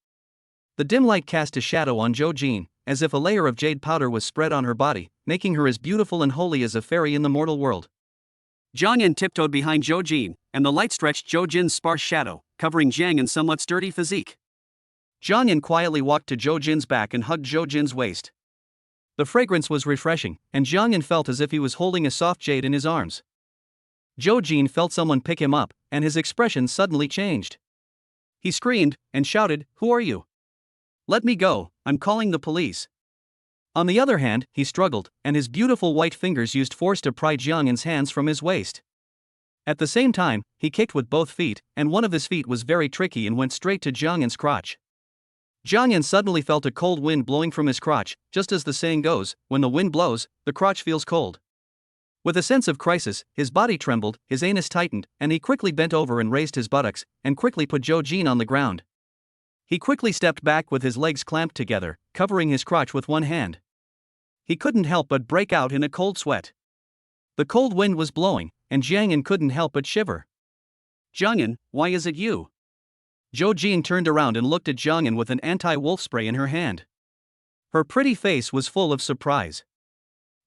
Speaker 1: The dim light cast a shadow on Jo Jin, as if a layer of jade powder was spread on her body, making her as beautiful and holy as a fairy in the mortal world. Jiang En tiptoed behind Jo Jin, and the light stretched Jo Jin's sparse shadow, covering Jiang En's somewhat sturdy physique. Jiang En quietly walked to Jo Jin's back and hugged Jo Jin's waist. The fragrance was refreshing, and Jiang En felt as if he was holding a soft jade in his arms. Jo Jin felt someone pick him up, and his expression suddenly changed. He screamed and shouted, "Who are you? Let me go, I'm calling the police." On the other hand, he struggled, and his beautiful white fingers used force to pry Jiang En's hands from his waist. At the same time, he kicked with both feet, and one of his feet was very tricky and went straight to Jiang En's crotch. Jiang En suddenly felt a cold wind blowing from his crotch, just as the saying goes, when the wind blows, the crotch feels cold. With a sense of crisis, his body trembled, his anus tightened, and he quickly bent over and raised his buttocks, and quickly put Jo Jin on the ground. He quickly stepped back with his legs clamped together, covering his crotch with one hand. He couldn't help but break out in a cold sweat. The cold wind was blowing, and Jiang En couldn't help but shiver. "Jiang En, why is it you?" Jo Jin turned around and looked at Jiang En with an anti-wolf spray in her hand. Her pretty face was full of surprise.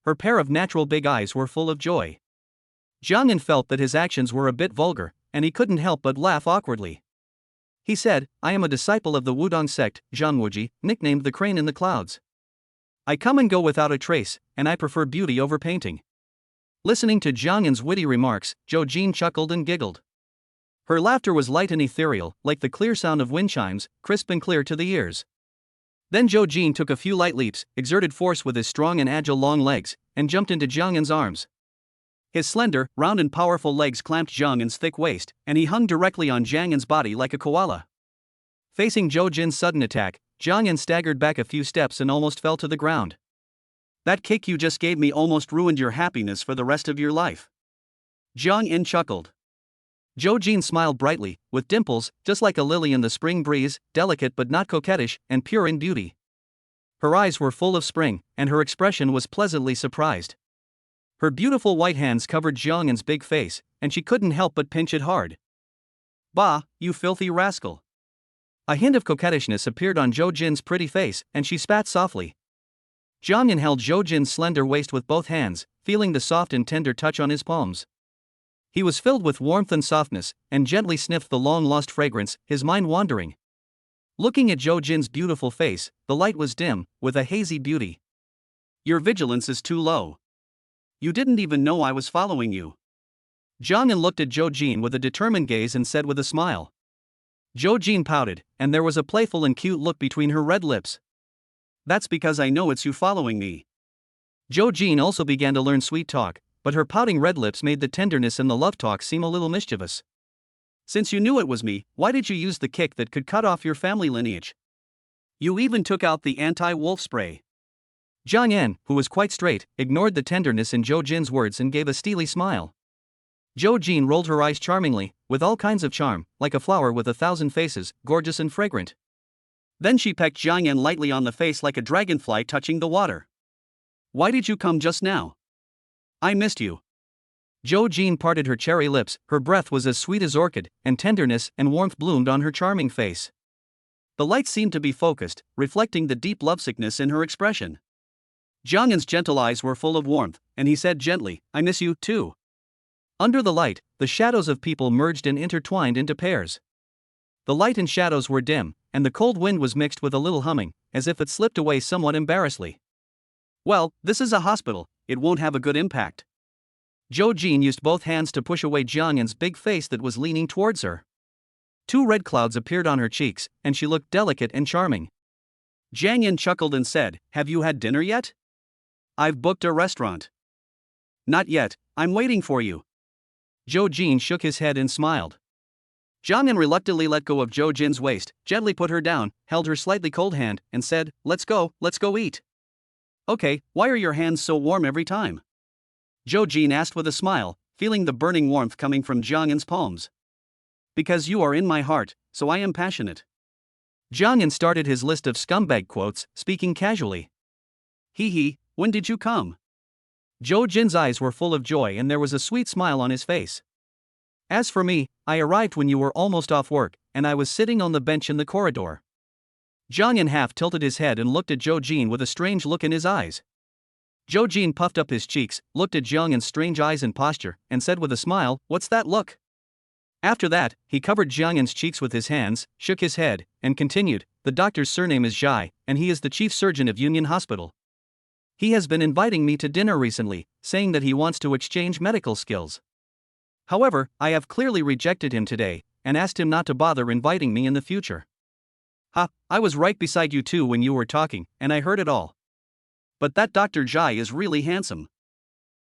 Speaker 1: Her pair of natural big eyes were full of joy. Jiang En felt that his actions were a bit vulgar, and he couldn't help but laugh awkwardly. He said, "I am a disciple of the Wudong sect, Zhangwuji, nicknamed the Crane in the Clouds. I come and go without a trace, and I prefer beauty over painting." Listening to Jiang En's witty remarks, Jo Jin chuckled and giggled. Her laughter was light and ethereal, like the clear sound of wind chimes, crisp and clear to the ears. Then Jo Jin took a few light leaps, exerted force with his strong and agile long legs, and jumped into Jiang En's arms. His slender, round and powerful legs clamped Jiang En's thick waist, and he hung directly on Jiang En's body like a koala. Facing Jo Jin's sudden attack, Jiang En staggered back a few steps and almost fell to the ground. "That kick you just gave me almost ruined your happiness for the rest of your life." Jiang En chuckled. Jo Jin smiled brightly, with dimples, just like a lily in the spring breeze, delicate but not coquettish, and pure in beauty. Her eyes were full of spring, and her expression was pleasantly surprised. Her beautiful white hands covered Jiang En's big face, and she couldn't help but pinch it hard. "Bah, you filthy rascal." A hint of coquettishness appeared on Jo Jin's pretty face, and she spat softly. Jiang En held Jo Jin's slender waist with both hands, feeling the soft and tender touch on his palms. He was filled with warmth and softness, and gently sniffed the long-lost fragrance, his mind wandering. Looking at Jo Jin's beautiful face, the light was dim, with a hazy beauty. "Your vigilance is too low. You didn't even know I was following you." Jiang Yan looked at Zhou Jin with a determined gaze and said with a smile. Zhou Jin pouted, and there was a playful and cute look between her red lips. That's because I know it's you following me. Zhou Jin also began to learn sweet talk, but her pouting red lips made the tenderness in the love talk seem a little mischievous. Since you knew it was me, why did you use the kick that could cut off your family lineage? You even took out the anti-wolf spray. Jiang Yan, who was quite straight, ignored the tenderness in Zhou Jin's words and gave a steely smile. Zhou Jin rolled her eyes charmingly, with all kinds of charm, like a flower with 1,000 faces, gorgeous and fragrant. Then she pecked Jiang Yan lightly on the face like a dragonfly touching the water. Why did you come just now? I missed you. Zhou Jin parted her cherry lips, her breath was as sweet as orchid, and tenderness and warmth bloomed on her charming face. The lights seemed to be focused, reflecting the deep lovesickness in her expression. Jiang Yan's gentle eyes were full of warmth, and he said gently, I miss you, too. Under the light, the shadows of people merged and intertwined into pairs. The light and shadows were dim, and the cold wind was mixed with a little humming, as if it slipped away somewhat embarrassedly. Well, this is a hospital, it won't have a good impact. Zhou Jin used both hands to push away Jiang Yan's big face that was leaning towards her. 2 red clouds appeared on her cheeks, and she looked delicate and charming. Jiang Yan chuckled and said, Have you had dinner yet? I've booked a restaurant. Not yet, I'm waiting for you. Zhou Jin shook his head and smiled. Jiang Yan reluctantly let go of Zhou Jin's waist, gently put her down, held her slightly cold hand, and said, let's go eat. Okay, why are your hands so warm every time? Zhou Jin asked with a smile, feeling the burning warmth coming from Jiang Yan's palms. Because you are in my heart, so I am passionate. Jiang Yan started his list of scumbag quotes, speaking casually. Hee, when did you come? Zhou Jin's eyes were full of joy and there was a sweet smile on his face. As for me, I arrived when you were almost off work, and I was sitting on the bench in the corridor. Jiang Yan half tilted his head and looked at Zhou Jin with a strange look in his eyes. Zhou Jin puffed up his cheeks, looked at Jiang Yan's strange eyes and posture, and said with a smile, what's that look? After that, he covered Jiang Yan's cheeks with his hands, shook his head, and continued, the doctor's surname is Zhai, and he is the chief surgeon of Union Hospital. He has been inviting me to dinner recently, saying that he wants to exchange medical skills. However, I have clearly rejected him today, and asked him not to bother inviting me in the future. I was right beside you too when you were talking, and I heard it all. But that Dr. Zhai is really handsome.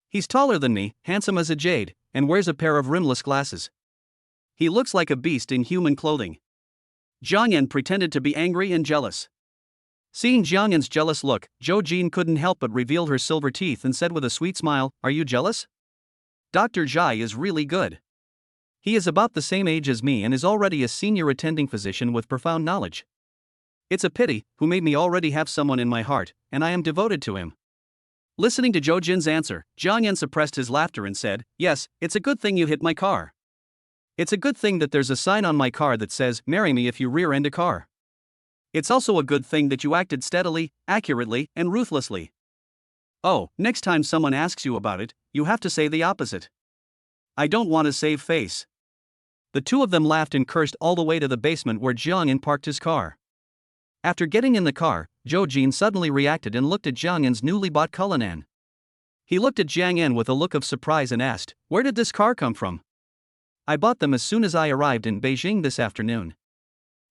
Speaker 1: He's taller than me, handsome as a jade, and wears a pair of rimless glasses. He looks like a beast in human clothing. Jiang Yan pretended to be angry and jealous. Seeing Jiang Yan's jealous look, Zhou Jin couldn't help but reveal her silver teeth and said with a sweet smile, are you jealous? Dr. Zhai is really good. He is about the same age as me and is already a senior attending physician with profound knowledge. It's a pity, who made me already have someone in my heart, and I am devoted to him. Listening to Zhou Jin's answer, Jiang Yan suppressed his laughter and said, yes, it's a good thing you hit my car. It's a good thing that there's a sign on my car that says, marry me if you rear-end a car. It's also a good thing that you acted steadily, accurately, and ruthlessly. Oh, next time someone asks you about it, you have to say the opposite. I don't want to save face. The two of them laughed and cursed all the way to the basement where Jiang Yan parked his car. After getting in the car, Zhou Jin suddenly reacted and looked at Jiang Yan's newly bought Cullinan. He looked at Jiang Yan with a look of surprise and asked, where did this car come from? I bought them as soon as I arrived in Beijing this afternoon.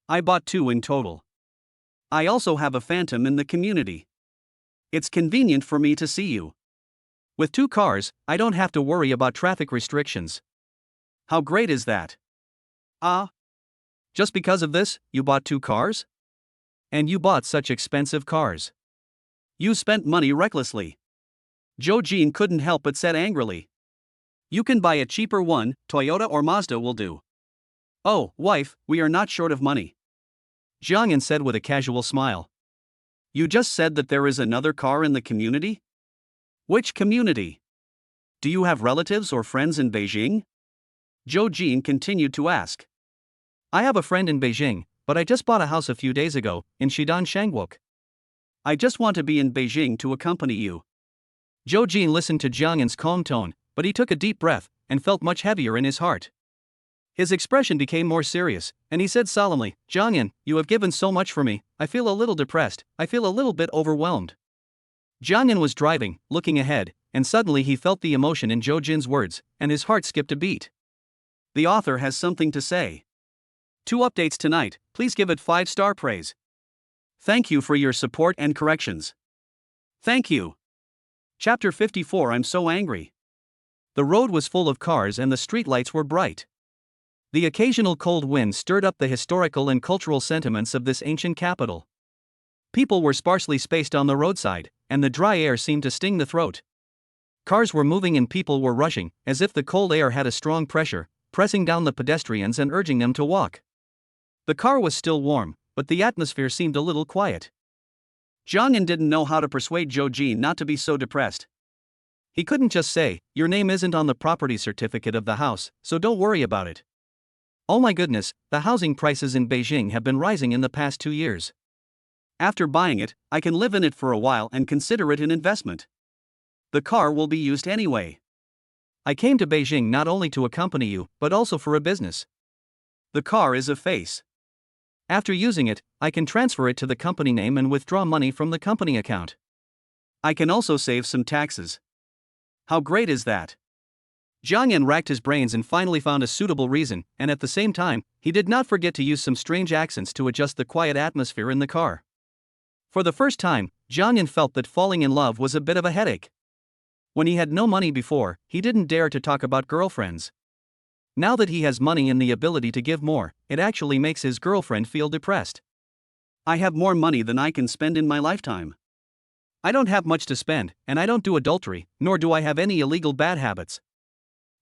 Speaker 1: I bought 2 in total. I also have a Phantom in the community. It's convenient for me to see you. With 2 cars, I don't have to worry about traffic restrictions. How great is that? Just because of this, you bought 2 cars? And you bought such expensive cars. You spent money recklessly. Zhou Jin couldn't help but said angrily. You can buy a cheaper one, Toyota or Mazda will do. Oh, wife, we are not short of money. Jiang Yan said with a casual smile. You just said that there is another car in the community? Which community? Do you have relatives or friends in Beijing? Zhou Jin continued to ask. I have a friend in Beijing, but I just bought a house a few days ago, in Xidan Shangguok. I just want to be in Beijing to accompany you. Zhou Jin listened to Jiang Yan's calm tone, but he took a deep breath, and felt much heavier in his heart. His expression became more serious, and he said solemnly, Jiang Yan, you have given so much for me, I feel a little depressed, I feel a little bit overwhelmed. Jiang Yan was driving, looking ahead, and suddenly he felt the emotion in Zhou Jin's words, and his heart skipped a beat. The author has something to say. 2 updates tonight, please give it 5-star praise. Thank you for your support and corrections. Thank you. Chapter 54 I'm so angry. The road was full of cars and the streetlights were bright. The occasional cold wind stirred up the historical and cultural sentiments of this ancient capital. People were sparsely spaced on the roadside, and the dry air seemed to sting the throat. Cars were moving and people were rushing, as if the cold air had a strong pressure, pressing down the pedestrians and urging them to walk. The car was still warm, but the atmosphere seemed a little quiet. Jiang Yan didn't know how to persuade Zhou Jin not to be so depressed. He couldn't just say, "Your name isn't on the property certificate of the house, so don't worry about it." Oh my goodness, the housing prices in Beijing have been rising in the past 2 years. After buying it, I can live in it for a while and consider it an investment. The car will be used anyway. I came to Beijing not only to accompany you, but also for a business. The car is a face. After using it, I can transfer it to the company name and withdraw money from the company account. I can also save some taxes. How great is that? Jiang Yan racked his brains and finally found a suitable reason, and at the same time, he did not forget to use some strange accents to adjust the quiet atmosphere in the car. For the first time, Jiang Yan felt that falling in love was a bit of a headache. When he had no money before, he didn't dare to talk about girlfriends. Now that he has money and the ability to give more, it actually makes his girlfriend feel depressed. I have more money than I can spend in my lifetime. I don't have much to spend, and I don't do adultery, nor do I have any illegal bad habits.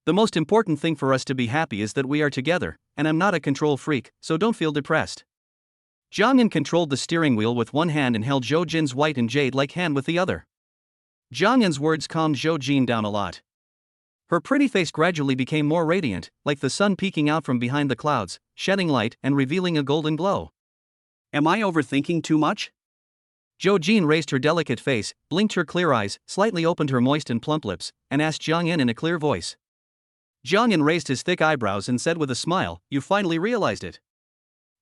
Speaker 1: The most important thing for us to be happy is that we are together, and I'm not a control freak, so don't feel depressed. Jiang Yan controlled the steering wheel with one hand and held Zhou Jin's white and jade-like hand with the other. Jiang Yan's words calmed Zhou Jin down a lot. Her pretty face gradually became more radiant, like the sun peeking out from behind the clouds, shedding light and revealing a golden glow. Am I overthinking too much? Zhou Jin raised her delicate face, blinked her clear eyes, slightly opened her moist and plump lips, and asked Jiang Yan in a clear voice. Jiang Yan raised his thick eyebrows and said with a smile, "You finally realized it."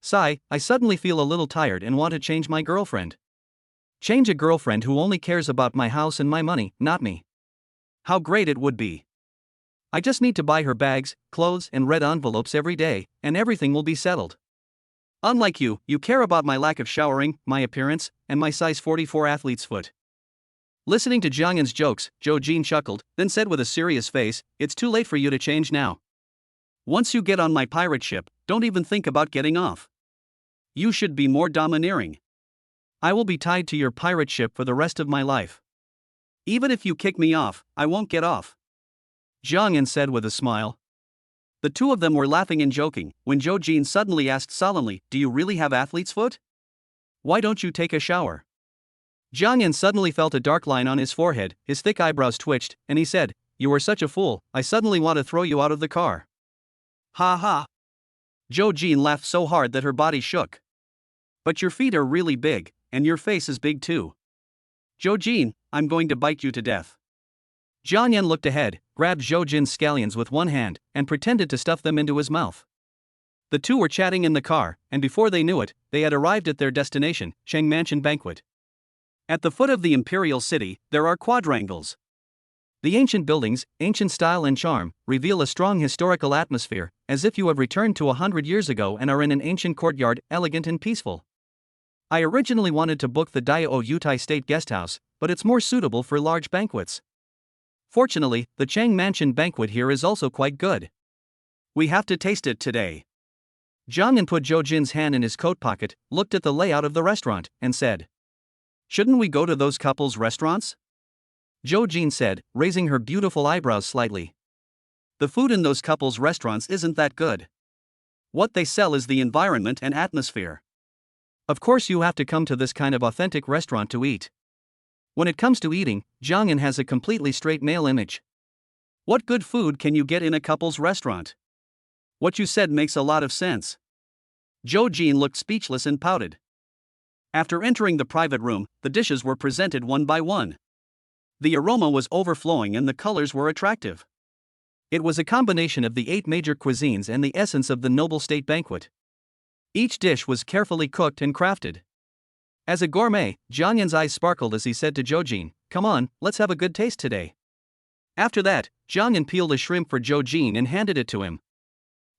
Speaker 1: Sigh, I suddenly feel a little tired and want to change my girlfriend. Change a girlfriend who only cares about my house and my money, not me. How great it would be. I just need to buy her bags, clothes, and red envelopes every day, and everything will be settled. Unlike you, you care about my lack of showering, my appearance, and my size 44 athlete's foot. Listening to Jiang Yan's jokes, Zhou Jin chuckled, then said with a serious face, "It's too late for you to change now. Once you get on my pirate ship, don't even think about getting off. You should be more domineering. I will be tied to your pirate ship for the rest of my life. Even if you kick me off, I won't get off." Jiang Yan said with a smile. The two of them were laughing and joking, when Zhou Jin suddenly asked solemnly, "Do you really have athlete's foot? Why don't you take a shower?" Jiang Yan suddenly felt a dark line on his forehead, his thick eyebrows twitched, and he said, "You are such a fool, I suddenly want to throw you out of the car." Ha ha. Zhou Jin laughed so hard that her body shook. But your feet are really big, and your face is big too. Zhou Jin, I'm going to bite you to death. Jiang Yan looked ahead, grabbed Zhou Jin's scallions with one hand, and pretended to stuff them into his mouth. The two were chatting in the car, and before they knew it, they had arrived at their destination, Chiang Mansion Banquet. At the foot of the imperial city, there are quadrangles. The ancient buildings, ancient style and charm, reveal a strong historical atmosphere, as if you have returned to 100 years ago and are in an ancient courtyard, elegant and peaceful. I originally wanted to book the Daiao Yutai State Guesthouse, but it's more suitable for large banquets. Fortunately, the Chiang Mansion Banquet here is also quite good. We have to taste it today. Jiang Yan put Zhou Jin's hand in his coat pocket, looked at the layout of the restaurant, and said, "Shouldn't we go to those couples' restaurants?" Zhou Jin said, raising her beautiful eyebrows slightly. The food in those couples' restaurants isn't that good. What they sell is the environment and atmosphere. Of course you have to come to this kind of authentic restaurant to eat. When it comes to eating, Jiang Yan has a completely straight male image. What good food can you get in a couple's restaurant? What you said makes a lot of sense. Zhou Jin looked speechless and pouted. After entering the private room, the dishes were presented one by one. The aroma was overflowing and the colors were attractive. It was a combination of the 8 major cuisines and the essence of the noble state banquet. Each dish was carefully cooked and crafted. As a gourmet, Jiang Yan's eyes sparkled as he said to Zhou Jin, "Come on, let's have a good taste today." After that, Jiangyan peeled a shrimp for Zhou Jin and handed it to him.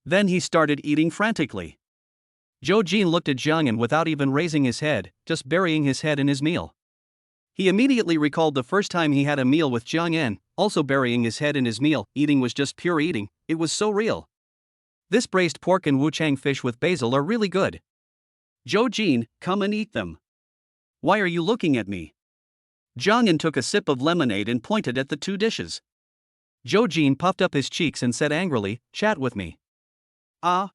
Speaker 1: Then he started eating frantically. Zhou Jin looked at Jiangyan without even raising his head, just burying his head in his meal. He immediately recalled the first time he had a meal with Jiangyan, also burying his head in his meal. Eating was just pure eating, it was so real. This braised pork and wuchang fish with basil are really good. Zhou Jin, come and eat them. Why are you looking at me? Jiangyan took a sip of lemonade and pointed at the two dishes. Zhou Jin puffed up his cheeks and said angrily, chat with me. Ah?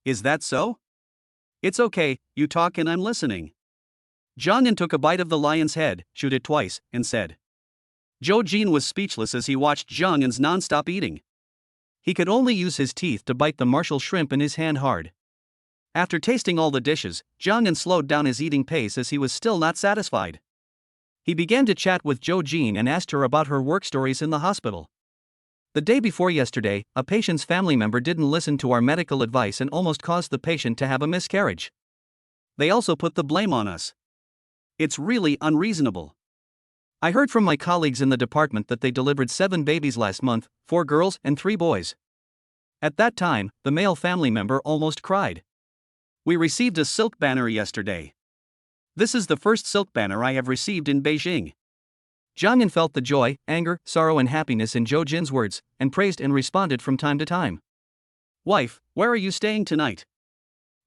Speaker 1: Is that so? It's okay, you talk and I'm listening. Jiangyan took a bite of the lion's head, chewed it twice, and said. Zhou Jin was speechless as he watched Jiangyan's non-stop eating. He could only use his teeth to bite the martial shrimp in his hand hard. After tasting all the dishes, Jiangyan slowed down his eating pace as he was still not satisfied. He began to chat with Zhou Jin and asked her about her work stories in the hospital. The day before yesterday, a patient's family member didn't listen to our medical advice and almost caused the patient to have a miscarriage. They also put the blame on us. It's really unreasonable. I heard from my colleagues in the department that they delivered 7 babies last month, 4 girls and 3 boys. At that time, the male family member almost cried. We received a silk banner yesterday. This is the first silk banner I have received in Beijing. Jiangyan felt the joy, anger, sorrow and happiness in Zhou Jin's words, and praised and responded from time to time. Wife, where are you staying tonight?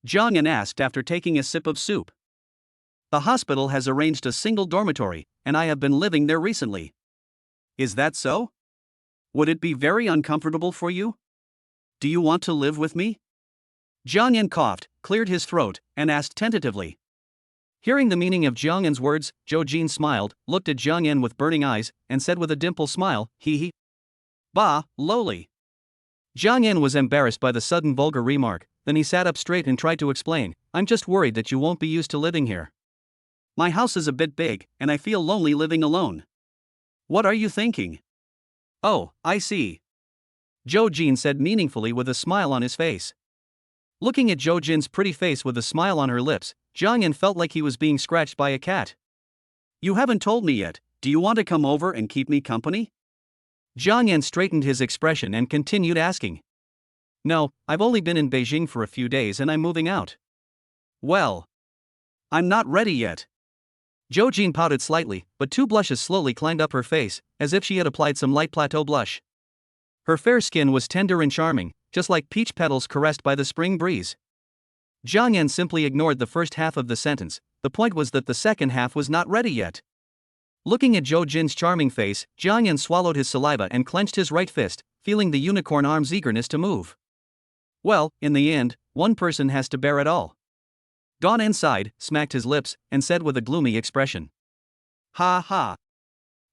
Speaker 1: Jiangyan asked after taking a sip of soup. The hospital has arranged a single dormitory, and I have been living there recently. Is that so? Would it be very uncomfortable for you? Do you want to live with me? Jiangyan coughed, cleared his throat, and asked tentatively. Hearing the meaning of Jiangyan's words, Zhou Jin smiled, looked at Jiangyan with burning eyes, and said with a dimple smile, hee hee. Bah, lowly. Jiangyan was embarrassed by the sudden vulgar remark, then he sat up straight and tried to explain, I'm just worried that you won't be used to living here. My house is a bit big, and I feel lonely living alone. What are you thinking? Oh, I see. Zhou Jin said meaningfully with a smile on his face. Looking at Zhou Jin's pretty face with a smile on her lips, Jiangyan felt like he was being scratched by a cat. You haven't told me yet, do you want to come over and keep me company? Jiangyan straightened his expression and continued asking. No, I've only been in Beijing for a few days and I'm moving out. Well, I'm not ready yet. Zhou Jin pouted slightly, but 2 blushes slowly climbed up her face, as if she had applied some light plateau blush. Her fair skin was tender and charming, just like peach petals caressed by the spring breeze. Jiangyan simply ignored the first half of the sentence, the point was that the second half was not ready yet. Looking at Zhou Jin's charming face, Jiangyan swallowed his saliva and clenched his right fist, feeling the unicorn arm's eagerness to move. Well, in the end, one person has to bear it all. Gone inside, smacked his lips, and said with a gloomy expression. Ha ha.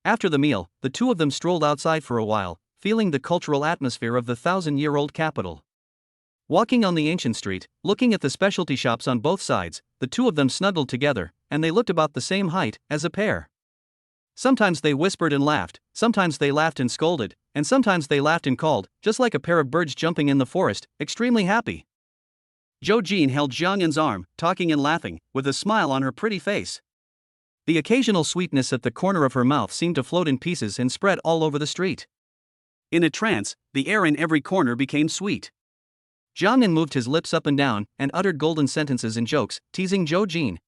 Speaker 1: After the meal, the two of them strolled outside for a while, feeling the cultural atmosphere of the 1,000-year-old capital. Walking on the ancient street, looking at the specialty shops on both sides, the two of them snuggled together, and they looked about the same height as a pair. Sometimes they whispered and laughed, sometimes they laughed and scolded, and sometimes they laughed and called, just like a pair of birds jumping in the forest, extremely happy. Zhou Jin held Jiangyan's arm, talking and laughing, with a smile on her pretty face. The occasional sweetness at the corner of her mouth seemed to float in pieces and spread all over the street. In a trance, the air in every corner became sweet. Jiangyan moved his lips up and down and uttered golden sentences and jokes, teasing Zhou Jin.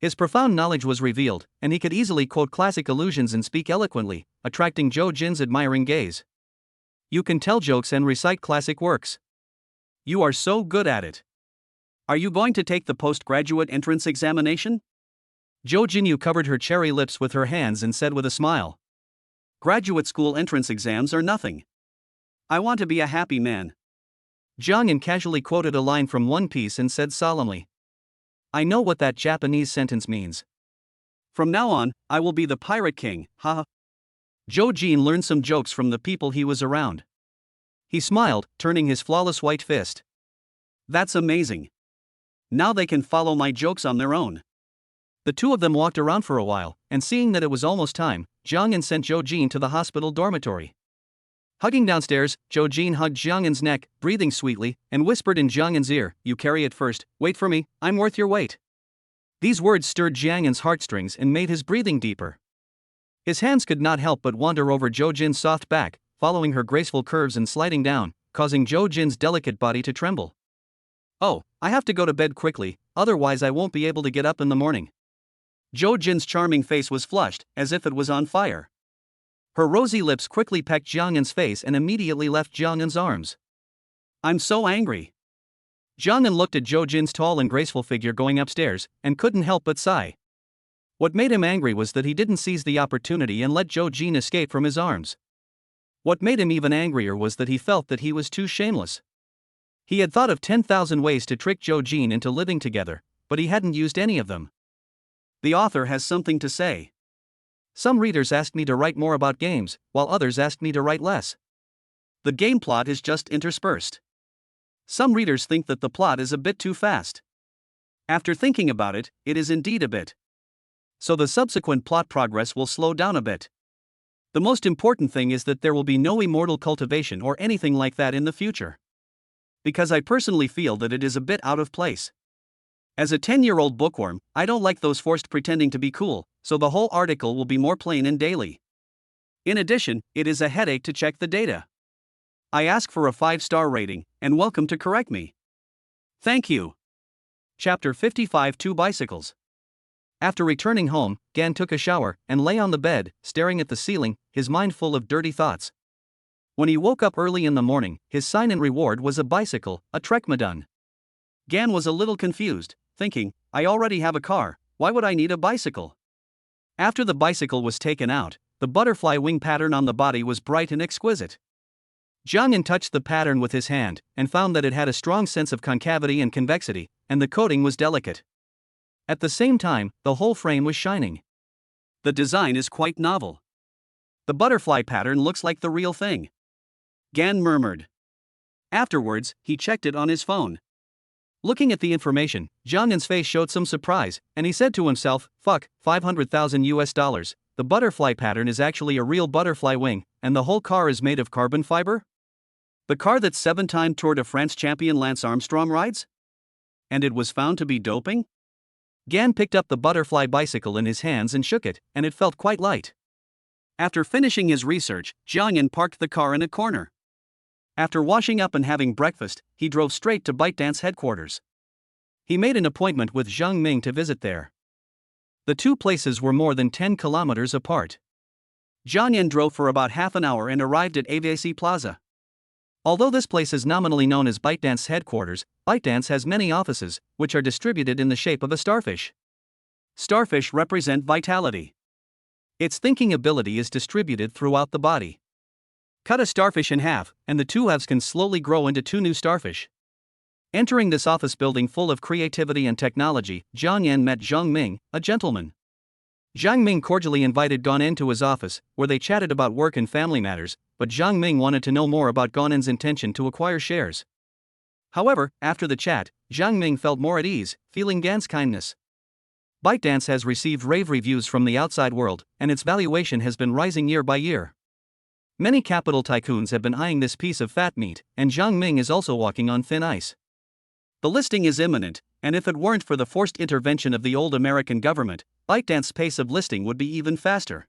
Speaker 1: His profound knowledge was revealed, and he could easily quote classic allusions and speak eloquently, attracting Zhou Jin's admiring gaze. You can tell jokes and recite classic works. You are so good at it. Are you going to take the postgraduate entrance examination? Zhou Jinyu covered her cherry lips with her hands and said with a smile. Graduate school entrance exams are nothing. I want to be a happy man. Jiangyan casually quoted a line from One Piece and said solemnly. I know what that Japanese sentence means. From now on, I will be the pirate king, haha. Zhou Jin learned some jokes from the people he was around. He smiled, turning his flawless white fist. That's amazing. Now they can follow my jokes on their own. The two of them walked around for a while, and seeing that it was almost time, Jiangyan sent Zhou Jin to the hospital dormitory. Hugging downstairs, Zhou Jin hugged Jiangyan's neck, breathing sweetly, and whispered in Jiangyan's ear, You carry it first, wait for me, I'm worth your weight. These words stirred Jiangyan's heartstrings and made his breathing deeper. His hands could not help but wander over Jo Jin's soft back, following her graceful curves and sliding down, causing Jo Jin's delicate body to tremble. "Oh, I have to go to bed quickly, otherwise I won't be able to get up in the morning." Jo Jin's charming face was flushed, as if it was on fire. Her rosy lips quickly pecked Jiang Yun's face and immediately left Jiang Yun's arms. "I'm so angry." Jiang Yun looked at Jo Jin's tall and graceful figure going upstairs, and couldn't help but sigh. What made him angry was that he didn't seize the opportunity and let Jo Jin escape from his arms. What made him even angrier was that he felt that he was too shameless. He had thought of 10,000 ways to trick Jo Jin into living together, but he hadn't used any of them. The author has something to say. Some readers asked me to write more about games, while others asked me to write less. The game plot is just interspersed. Some readers think that the plot is a bit too fast. After thinking about it, it is indeed a bit. So the subsequent plot progress will slow down a bit. The most important thing is that there will be no immortal cultivation or anything like that in the future. Because I personally feel that it is a bit out of place. As a 10-year-old bookworm, I don't like those forced pretending to be cool, so the whole article will be more plain and daily. In addition, it is a headache to check the data. I ask for a 5-star rating, and welcome to correct me. Thank you. Chapter 55 Two Bicycles. After returning home, Gan took a shower and lay on the bed, staring at the ceiling, his mind full of dirty thoughts. When he woke up early in the morning, his sign and reward was a bicycle, a Trekmadun. Gan was a little confused, thinking, I already have a car, why would I need a bicycle? After the bicycle was taken out, the butterfly wing pattern on the body was bright and exquisite. Jiang Yun touched the pattern with his hand, and found that it had a strong sense of concavity and convexity, and the coating was delicate. At the same time, the whole frame was shining. The design is quite novel. The butterfly pattern looks like the real thing. Gan murmured. Afterwards, he checked it on his phone. Looking at the information, Jiang Yun's face showed some surprise, and he said to himself, fuck, $500,000. The butterfly pattern is actually a real butterfly wing, and the whole car is made of carbon fiber? The car that 7-time Tour de France champion Lance Armstrong rides? And it was found to be doping? Gan picked up the butterfly bicycle in his hands and shook it, and it felt quite light. After finishing his research, Jiang Yun parked the car in a corner. After washing up and having breakfast, he drove straight to ByteDance headquarters. He made an appointment with Zhang Ming to visit there. The two places were more than 10 kilometers apart. Jiang Yun drove for about half an hour and arrived at AVC Plaza. Although this place is nominally known as ByteDance headquarters, ByteDance has many offices, which are distributed in the shape of a starfish. Starfish represent vitality. Its thinking ability is distributed throughout the body. Cut a starfish in half, and the two halves can slowly grow into two new starfish. Entering this office building full of creativity and technology, Jiang Yun met Zhang Ming, a gentleman. Zhang Ming cordially invited Gan into his office, where they chatted about work and family matters, but Zhang Ming wanted to know more about Gan's intention to acquire shares. However, after the chat, Zhang Ming felt more at ease, feeling Gan's kindness. ByteDance has received rave reviews from the outside world, and its valuation has been rising year by year. Many capital tycoons have been eyeing this piece of fat meat, and Zhang Ming is also walking on thin ice. The listing is imminent, and if it weren't for the forced intervention of the old American government, ByteDance's pace of listing would be even faster.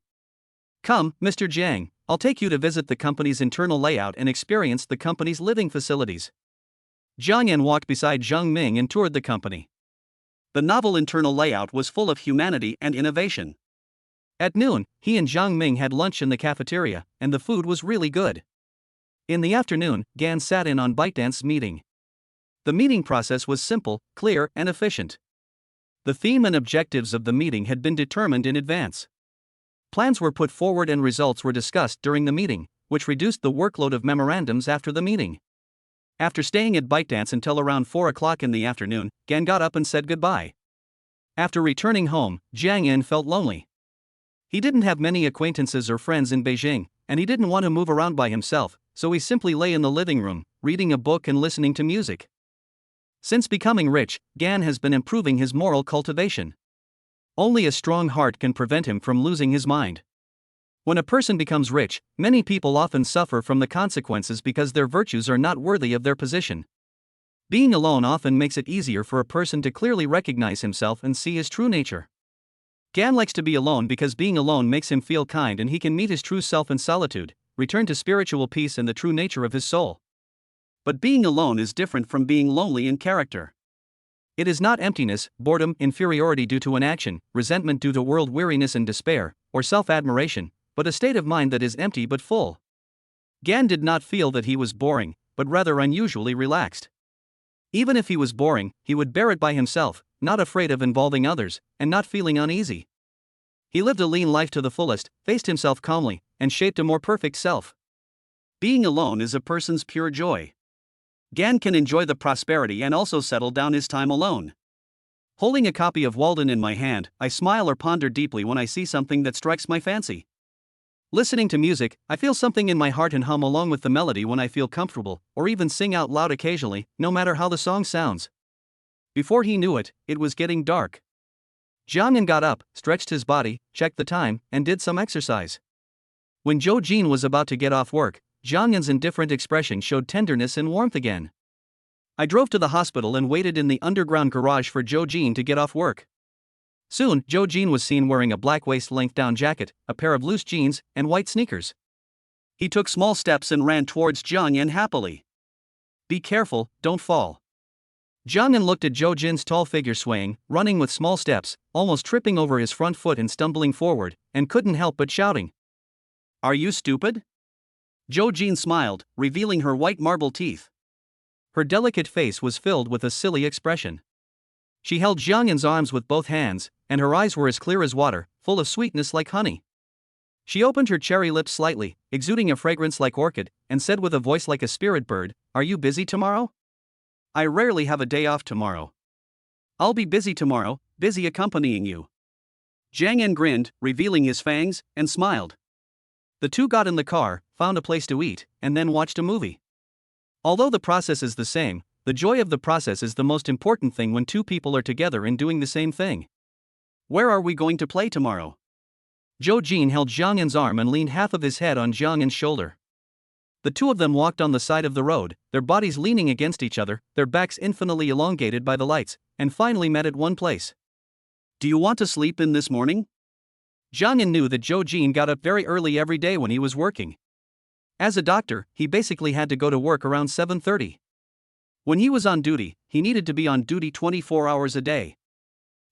Speaker 1: Come, Mr. Jiang, I'll take you to visit the company's internal layout and experience the company's living facilities. Jiang Yun walked beside Zhang Ming and toured the company. The novel internal layout was full of humanity and innovation. At noon, he and Zhang Ming had lunch in the cafeteria, and the food was really good. In the afternoon, Gan sat in on ByteDance's meeting. The meeting process was simple, clear, and efficient. The theme and objectives of the meeting had been determined in advance. Plans were put forward and results were discussed during the meeting, which reduced the workload of memorandums after the meeting. After staying at ByteDance until around 4 o'clock in the afternoon, Gan got up and said goodbye. After returning home, Jiang Yun felt lonely. He didn't have many acquaintances or friends in Beijing, and he didn't want to move around by himself, so he simply lay in the living room, reading a book and listening to music. Since becoming rich, Gan has been improving his moral cultivation. Only a strong heart can prevent him from losing his mind. When a person becomes rich, many people often suffer from the consequences because their virtues are not worthy of their position. Being alone often makes it easier for a person to clearly recognize himself and see his true nature. Gan likes to be alone because being alone makes him feel kind and he can meet his true self in solitude, return to spiritual peace and the true nature of his soul. But being alone is different from being lonely in character. It is not emptiness, boredom, inferiority due to inaction, resentment due to world weariness and despair, or self-admiration, but a state of mind that is empty but full. Gan did not feel that he was boring, but rather unusually relaxed. Even if he was boring, he would bear it by himself, not afraid of involving others, and not feeling uneasy. He lived a lean life to the fullest, faced himself calmly, and shaped a more perfect self. Being alone is a person's pure joy. Gan can enjoy the prosperity and also settle down his time alone. Holding a copy of Walden in my hand, I smile or ponder deeply when I see something that strikes my fancy. Listening to music, I feel something in my heart and hum along with the melody when I feel comfortable, or even sing out loud occasionally, no matter how the song sounds. Before he knew it, it was getting dark. Jiangyan got up, stretched his body, checked the time, and did some exercise. When Zhou Jin was about to get off work, Jiangyan's indifferent expression showed tenderness and warmth again. I drove to the hospital and waited in the underground garage for Zhou Jin to get off work. Soon, Zhou Jin was seen wearing a black waist-length down jacket, a pair of loose jeans, and white sneakers. He took small steps and ran towards Jiangyan happily. "Be careful, don't fall." Jiangyan looked at Zhou Jin's tall figure swaying, running with small steps, almost tripping over his front foot and stumbling forward, and couldn't help but shouting, "Are you stupid?" Zhou Jin smiled, revealing her white marble teeth. Her delicate face was filled with a silly expression. She held Jiangyan's arms with both hands, and her eyes were as clear as water, full of sweetness like honey. She opened her cherry lips slightly, exuding a fragrance like orchid, and said with a voice like a spirit bird, "Are you busy tomorrow?" "I rarely have a day off tomorrow." "I'll be busy tomorrow, busy accompanying you." Jiangyan grinned, revealing his fangs, and smiled. The two got in the car, found a place to eat, and then watched a movie. Although the process is the same, the joy of the process is the most important thing when two people are together and doing the same thing. "Where are we going to play tomorrow?" Zhou Jin held Jiangyan's arm and leaned half of his head on Jiangyan's shoulder. The two of them walked on the side of the road, their bodies leaning against each other, their backs infinitely elongated by the lights, and finally met at one place. "Do you want to sleep in this morning?" Jiangyan knew that Zhou Jin got up very early every day when he was working. As a doctor, he basically had to go to work around 7:30. When he was on duty, he needed to be on duty 24 hours a day.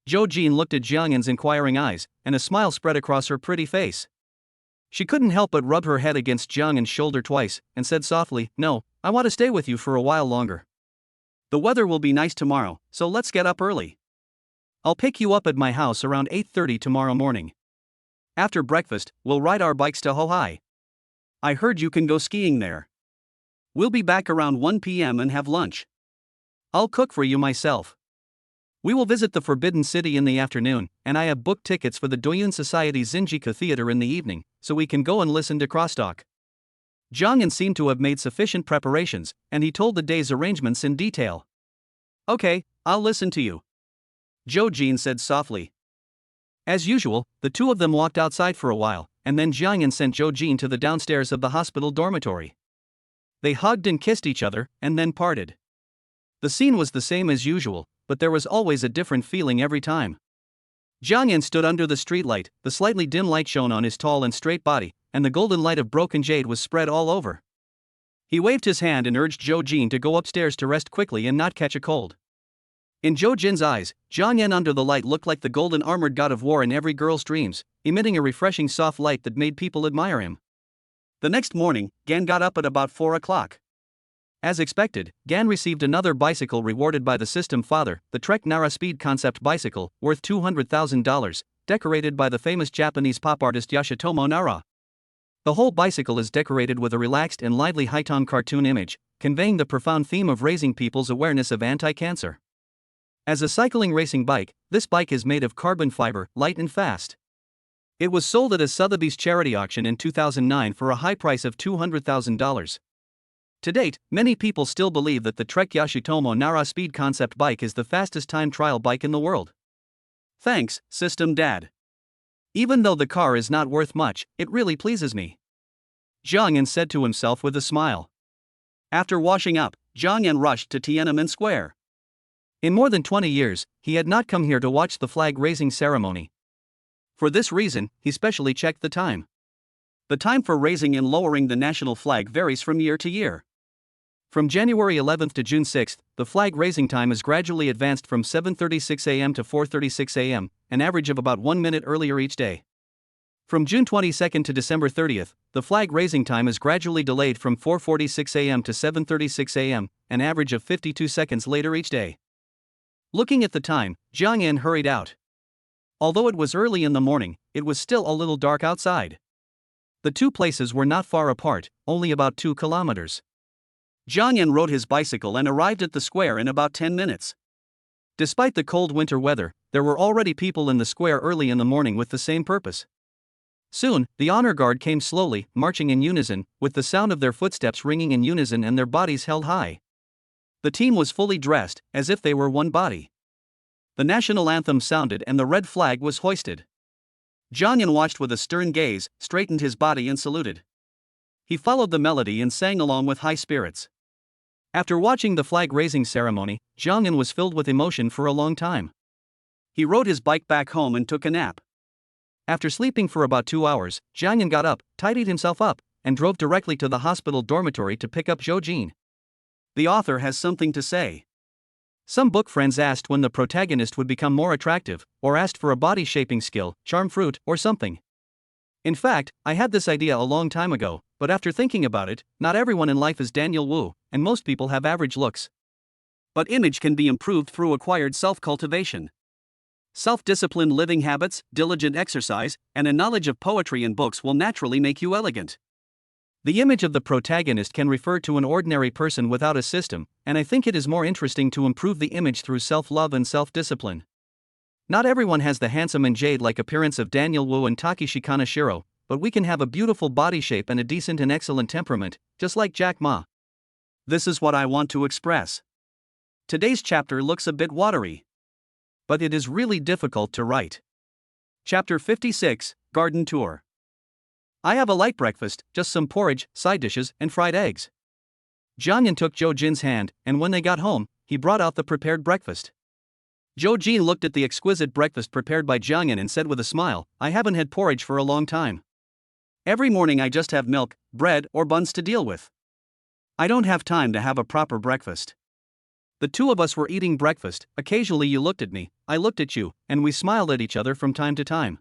Speaker 1: Zhou Jin looked at Jiangyan's inquiring eyes, and a smile spread across her pretty face. She couldn't help but rub her head against Jiangyan's shoulder twice, and said softly, "No, I want to stay with you for a while longer. The weather will be nice tomorrow, so let's get up early. I'll pick you up at my house around 8:30 tomorrow morning. After breakfast, we'll ride our bikes to Hohai. I heard you can go skiing there. We'll be back around 1 p.m. and have lunch. I'll cook for you myself. We will visit the Forbidden City in the afternoon, and I have booked tickets for the Doyun Society Zinjika Theater in the evening, so we can go and listen to crosstalk." Jiangyan seemed to have made sufficient preparations, and he told the day's arrangements in detail. "Okay, I'll listen to you," Zhou Jin said softly. As usual, the two of them walked outside for a while, and then Jiangyan sent Zhou Jin to the downstairs of the hospital dormitory. They hugged and kissed each other, and then parted. The scene was the same as usual, but there was always a different feeling every time. Jiangyan stood under the streetlight, the slightly dim light shone on his tall and straight body, and the golden light of broken jade was spread all over. He waved his hand and urged Zhou Jin to go upstairs to rest quickly and not catch a cold. In Zhou Jin's eyes, Jiangyan under the light looked like the golden armored god of war in every girl's dreams, emitting a refreshing soft light that made people admire him. The next morning, Gan got up at about 4 o'clock. As expected, Gan received another bicycle rewarded by the system father, the Trek Nara Speed Concept bicycle, worth $200,000, decorated by the famous Japanese pop artist Yoshitomo Nara. The whole bicycle is decorated with a relaxed and lively high-tone cartoon image, conveying the profound theme of raising people's awareness of anti-cancer. As a cycling racing bike, this bike is made of carbon fiber, light and fast. It was sold at a Sotheby's charity auction in 2009 for a high price of $200,000. To date, many people still believe that the Trek Yoshitomo Nara Speed Concept bike is the fastest time trial bike in the world. "Thanks, System Dad. Even though the car is not worth much, it really pleases me," Jiangyan said to himself with a smile. After washing up, Jiangyan rushed to Tiananmen Square. In more than 20 years, he had not come here to watch the flag raising ceremony. For this reason, he specially checked the time. The time for raising and lowering the national flag varies from year to year. From January 11th to June 6th, the flag raising time is gradually advanced from 7:36 a.m. to 4:36 a.m., an average of about 1 minute earlier each day. From June 22nd to December 30th, the flag raising time is gradually delayed from 4:46 a.m. to 7:36 a.m., an average of 52 seconds later each day. Looking at the time, Jiang Yan hurried out. Although it was early in the morning, it was still a little dark outside. The two places were not far apart, only about 2 kilometers. Jiang Yan rode his bicycle and arrived at the square in about 10 minutes. Despite the cold winter weather, there were already people in the square early in the morning with the same purpose. Soon, the honor guard came slowly, marching in unison, with the sound of their footsteps ringing in unison and their bodies held high. The team was fully dressed, as if they were one body. The national anthem sounded and the red flag was hoisted. Jiang Yan watched with a stern gaze, straightened his body and saluted. He followed the melody and sang along with high spirits. After watching the flag-raising ceremony, Jiang Yan was filled with emotion for a long time. He rode his bike back home and took a nap. After sleeping for about 2 hours, Jiang Yan got up, tidied himself up, and drove directly to the hospital dormitory to pick up Zhou Jin. The author has something to say. Some book friends asked when the protagonist would become more attractive, or asked for a body-shaping skill, charm fruit, or something. In fact, I had this idea a long time ago, but after thinking about it, not everyone in life is Daniel Wu, and most people have average looks. But image can be improved through acquired self-cultivation. Self-disciplined living habits, diligent exercise, and a knowledge of poetry and books will naturally make you elegant. The image of the protagonist can refer to an ordinary person without a system, and I think it is more interesting to improve the image through self-love and self-discipline. Not everyone has the handsome and jade-like appearance of Daniel Wu and Takeshi Kaneshiro, but we can have a beautiful body shape and a decent and excellent temperament, just like Jack Ma. This is what I want to express. Today's chapter looks a bit watery, but it is really difficult to write. Chapter 56, Garden Tour. I have a light breakfast, just some porridge, side dishes, and fried eggs. Jiang Yan took Zhou Jin's hand, and when they got home, he brought out the prepared breakfast. Zhou Jin looked at the exquisite breakfast prepared by Jiang Yan and said with a smile, "I haven't had porridge for a long time. Every morning I just have milk, bread, or buns to deal with. I don't have time to have a proper breakfast." The two of us were eating breakfast. Occasionally you looked at me, I looked at you, and we smiled at each other from time to time.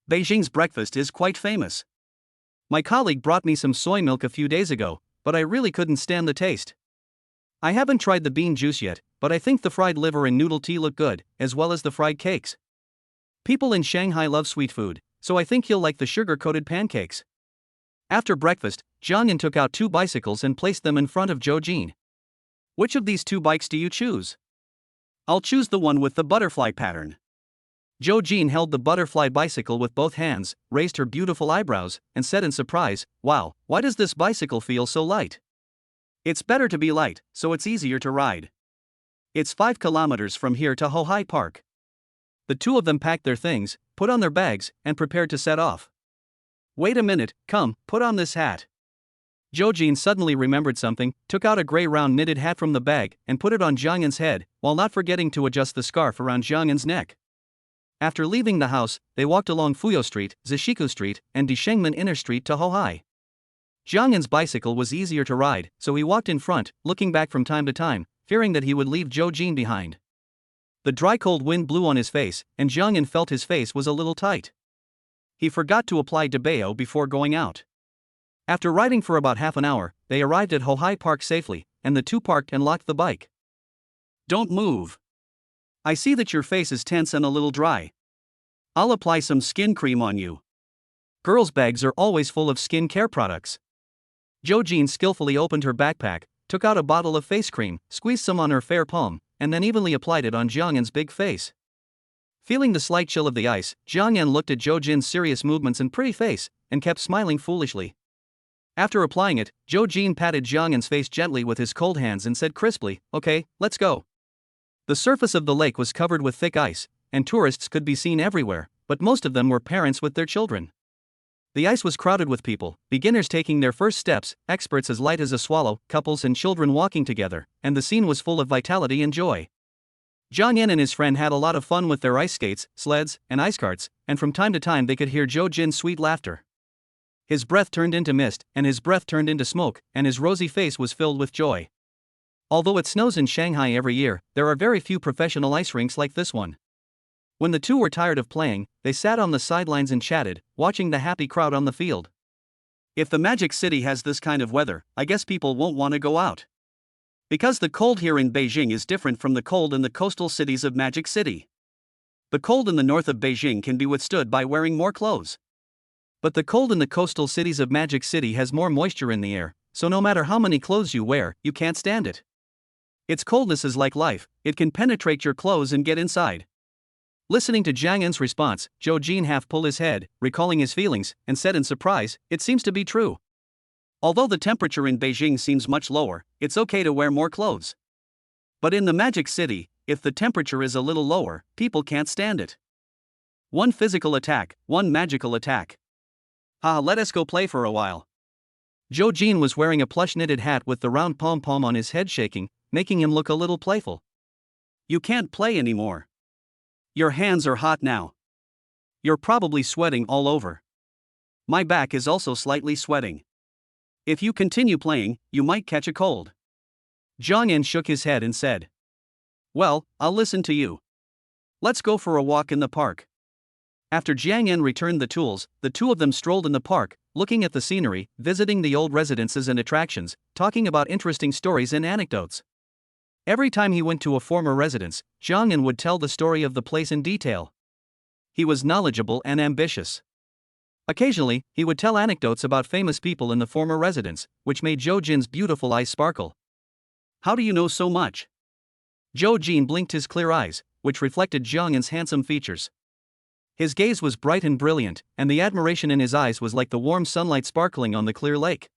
Speaker 1: Beijing's breakfast is quite famous. My colleague brought me some soy milk a few days ago, but I really couldn't stand the taste. I haven't tried the bean juice yet, but I think the fried liver and noodle tea look good, as well as the fried cakes. People in Shanghai love sweet food, so I think you'll like the sugar-coated pancakes. After breakfast, Jiang Yan took out 2 bicycles and placed them in front of Zhou Jin. "Which of these 2 bikes do you choose?" "I'll choose the one with the butterfly pattern." Zhou Jin held the butterfly bicycle with both hands, raised her beautiful eyebrows, and said in surprise, "Wow, why does this bicycle feel so light?" "It's better to be light, so it's easier to ride. It's 5 kilometers from here to Hohai Park." The two of them packed their things, put on their bags, and prepared to set off. "Wait a minute, come, put on this hat." Zhou Jin suddenly remembered something, took out a gray round knitted hat from the bag, and put it on Jiang Yan's head, while not forgetting to adjust the scarf around Jiang Yan's neck. After leaving the house, they walked along Fuyo Street, Zishiku Street, and Dishengmen Inner Street to Hohai. Jiang Yan's bicycle was easier to ride, so he walked in front, looking back from time to time, fearing that he would leave Zhou Jin behind. The dry cold wind blew on his face, and Jiang Yan felt his face was a little tight. He forgot to apply Debeo before going out. After riding for about half an hour, they arrived at Hohai Park safely, and the two parked and locked the bike. "Don't move. I see that your face is tense and a little dry. I'll apply some skin cream on you." Girls' bags are always full of skin care products. Zhou Jin skillfully opened her backpack, took out a bottle of face cream, squeezed some on her fair palm, and then evenly applied it on Jiang Yan's big face. Feeling the slight chill of the ice, Jiang Yan looked at Zhou Jin's serious movements and pretty face, and kept smiling foolishly. After applying it, Zhou Jin patted Jiang Yan's face gently with his cold hands and said crisply, "Okay, let's go." The surface of the lake was covered with thick ice, and tourists could be seen everywhere, but most of them were parents with their children. The ice was crowded with people, beginners taking their first steps, experts as light as a swallow, couples and children walking together, and the scene was full of vitality and joy. Jiang Yan and his friend had a lot of fun with their ice skates, sleds, and ice carts, and from time to time they could hear Zhou Jin's sweet laughter. His breath turned into mist, and his breath turned into smoke, and his rosy face was filled with joy. Although it snows in Shanghai every year, there are very few professional ice rinks like this one. When the two were tired of playing, they sat on the sidelines and chatted, watching the happy crowd on the field. If the Magic City has this kind of weather, I guess people won't want to go out. Because the cold here in Beijing is different from the cold in the coastal cities of Magic City. The cold in the north of Beijing can be withstood by wearing more clothes. But the cold in the coastal cities of Magic City has more moisture in the air, so no matter how many clothes you wear, you can't stand it. Its coldness is like life, it can penetrate your clothes and get inside. Listening to Jiang En's response, Zhou Jin half pulled his head, recalling his feelings, and said in surprise, "It seems to be true. Although the temperature in Beijing seems much lower, it's okay to wear more clothes. But in the Magic City, if the temperature is a little lower, people can't stand it. One physical attack, one magical attack. Let us go play for a while." Zhou Jin was wearing a plush knitted hat with the round pom-pom on his head shaking, making him look a little playful. "You can't play anymore. Your hands are hot now. You're probably sweating all over. My back is also slightly sweating. If you continue playing, you might catch a cold." Jiang En shook his head and said, "Well, I'll listen to you. Let's go for a walk in the park." After Jiang En returned the tools, the two of them strolled in the park, looking at the scenery, visiting the old residences and attractions, talking about interesting stories and anecdotes. Every time he went to a former residence, Jiang En would tell the story of the place in detail. He was knowledgeable and ambitious. Occasionally, he would tell anecdotes about famous people in the former residence, which made Zhou Jin's beautiful eyes sparkle. "How do you know so much?" Zhou Jin blinked his clear eyes, which reflected Jiang En's handsome features. His gaze was bright and brilliant, and the admiration in his eyes was like the warm sunlight sparkling on the clear lake.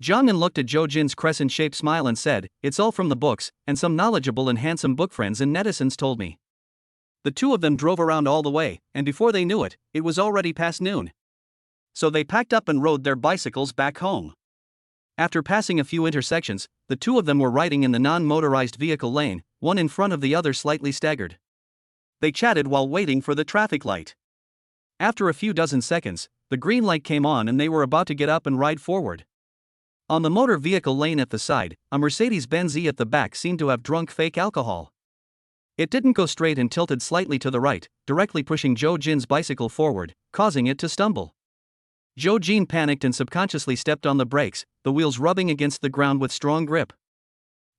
Speaker 1: Jiang En looked at Zhou Jin's crescent-shaped smile and said, "It's all from the books, and some knowledgeable and handsome book friends and netizens told me." The two of them drove around all the way, and before they knew it, it was already past noon. So they packed up and rode their bicycles back home. After passing a few intersections, the two of them were riding in the non-motorized vehicle lane, one in front of the other slightly staggered. They chatted while waiting for the traffic light. After a few dozen seconds, the green light came on and they were about to get up and ride forward. On the motor vehicle lane at the side, a Mercedes-Benz E at the back seemed to have drunk fake alcohol. It didn't go straight and tilted slightly to the right, directly pushing Zhou Jin's bicycle forward, causing it to stumble. Zhou Jin panicked and subconsciously stepped on the brakes, the wheels rubbing against the ground with strong grip.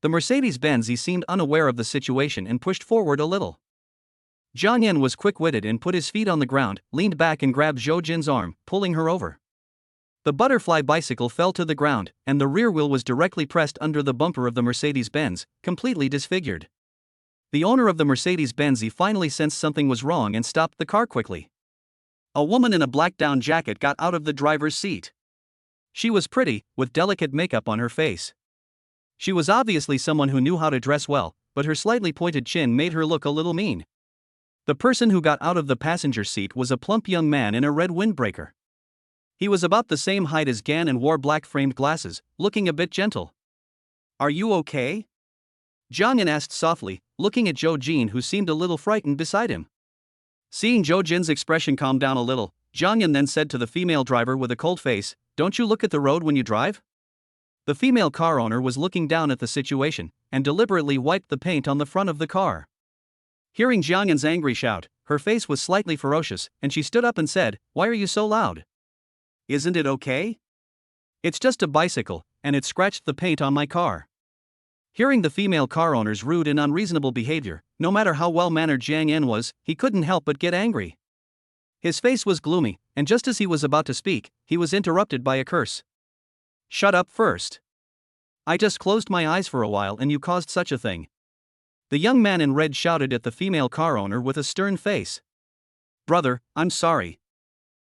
Speaker 1: The Mercedes-Benz E seemed unaware of the situation and pushed forward a little. Jiang En was quick-witted and put his feet on the ground, leaned back and grabbed Zhou Jin's arm, pulling her over. The butterfly bicycle fell to the ground, and the rear wheel was directly pressed under the bumper of the Mercedes-Benz, completely disfigured. The owner of the Mercedes-Benz E finally sensed something was wrong and stopped the car quickly. A woman in a black down jacket got out of the driver's seat. She was pretty, with delicate makeup on her face. She was obviously someone who knew how to dress well, but her slightly pointed chin made her look a little mean. The person who got out of the passenger seat was a plump young man in a red windbreaker. He was about the same height as Gan and wore black-framed glasses, looking a bit gentle. "Are you okay?" Jiang En asked softly, looking at Zhou Jin who seemed a little frightened beside him. Seeing Zhou Jin's expression calm down a little, Jiang En then said to the female driver with a cold face, "Don't you look at the road when you drive?" The female car owner was looking down at the situation, and deliberately wiped the paint on the front of the car. Hearing Jiang En's angry shout, her face was slightly ferocious, and she stood up and said, "Why are you so loud? Isn't it okay? It's just a bicycle, and it scratched the paint on my car." Hearing the female car owner's rude and unreasonable behavior, no matter how well-mannered Jiang En was, he couldn't help but get angry. His face was gloomy, and just as he was about to speak, he was interrupted by a curse. "Shut up first. I just closed my eyes for a while and you caused such a thing." The young man in red shouted at the female car owner with a stern face. "Brother, I'm sorry.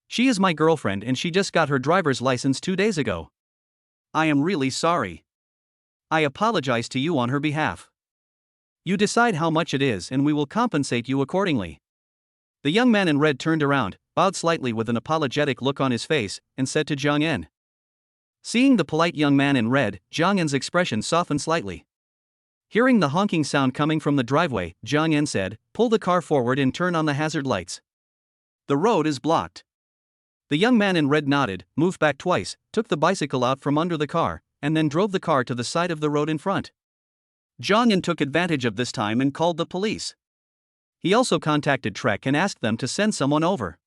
Speaker 1: She is my girlfriend and she just got her driver's license 2 days ago. I am really sorry. I apologize to you on her behalf. You decide how much it is and we will compensate you accordingly." The young man in red turned around, bowed slightly with an apologetic look on his face, and said to Jiang En. Seeing the polite young man in red, Jiang En's expression softened slightly. Hearing the honking sound coming from the driveway, Jiang En said, "Pull the car forward and turn on the hazard lights." The road is blocked. The young man in red nodded, moved back twice, took the bicycle out from under the car, and then drove the car to the side of the road in front. Jong-un took advantage of this time and called the police. He also contacted Trek and asked them to send someone over.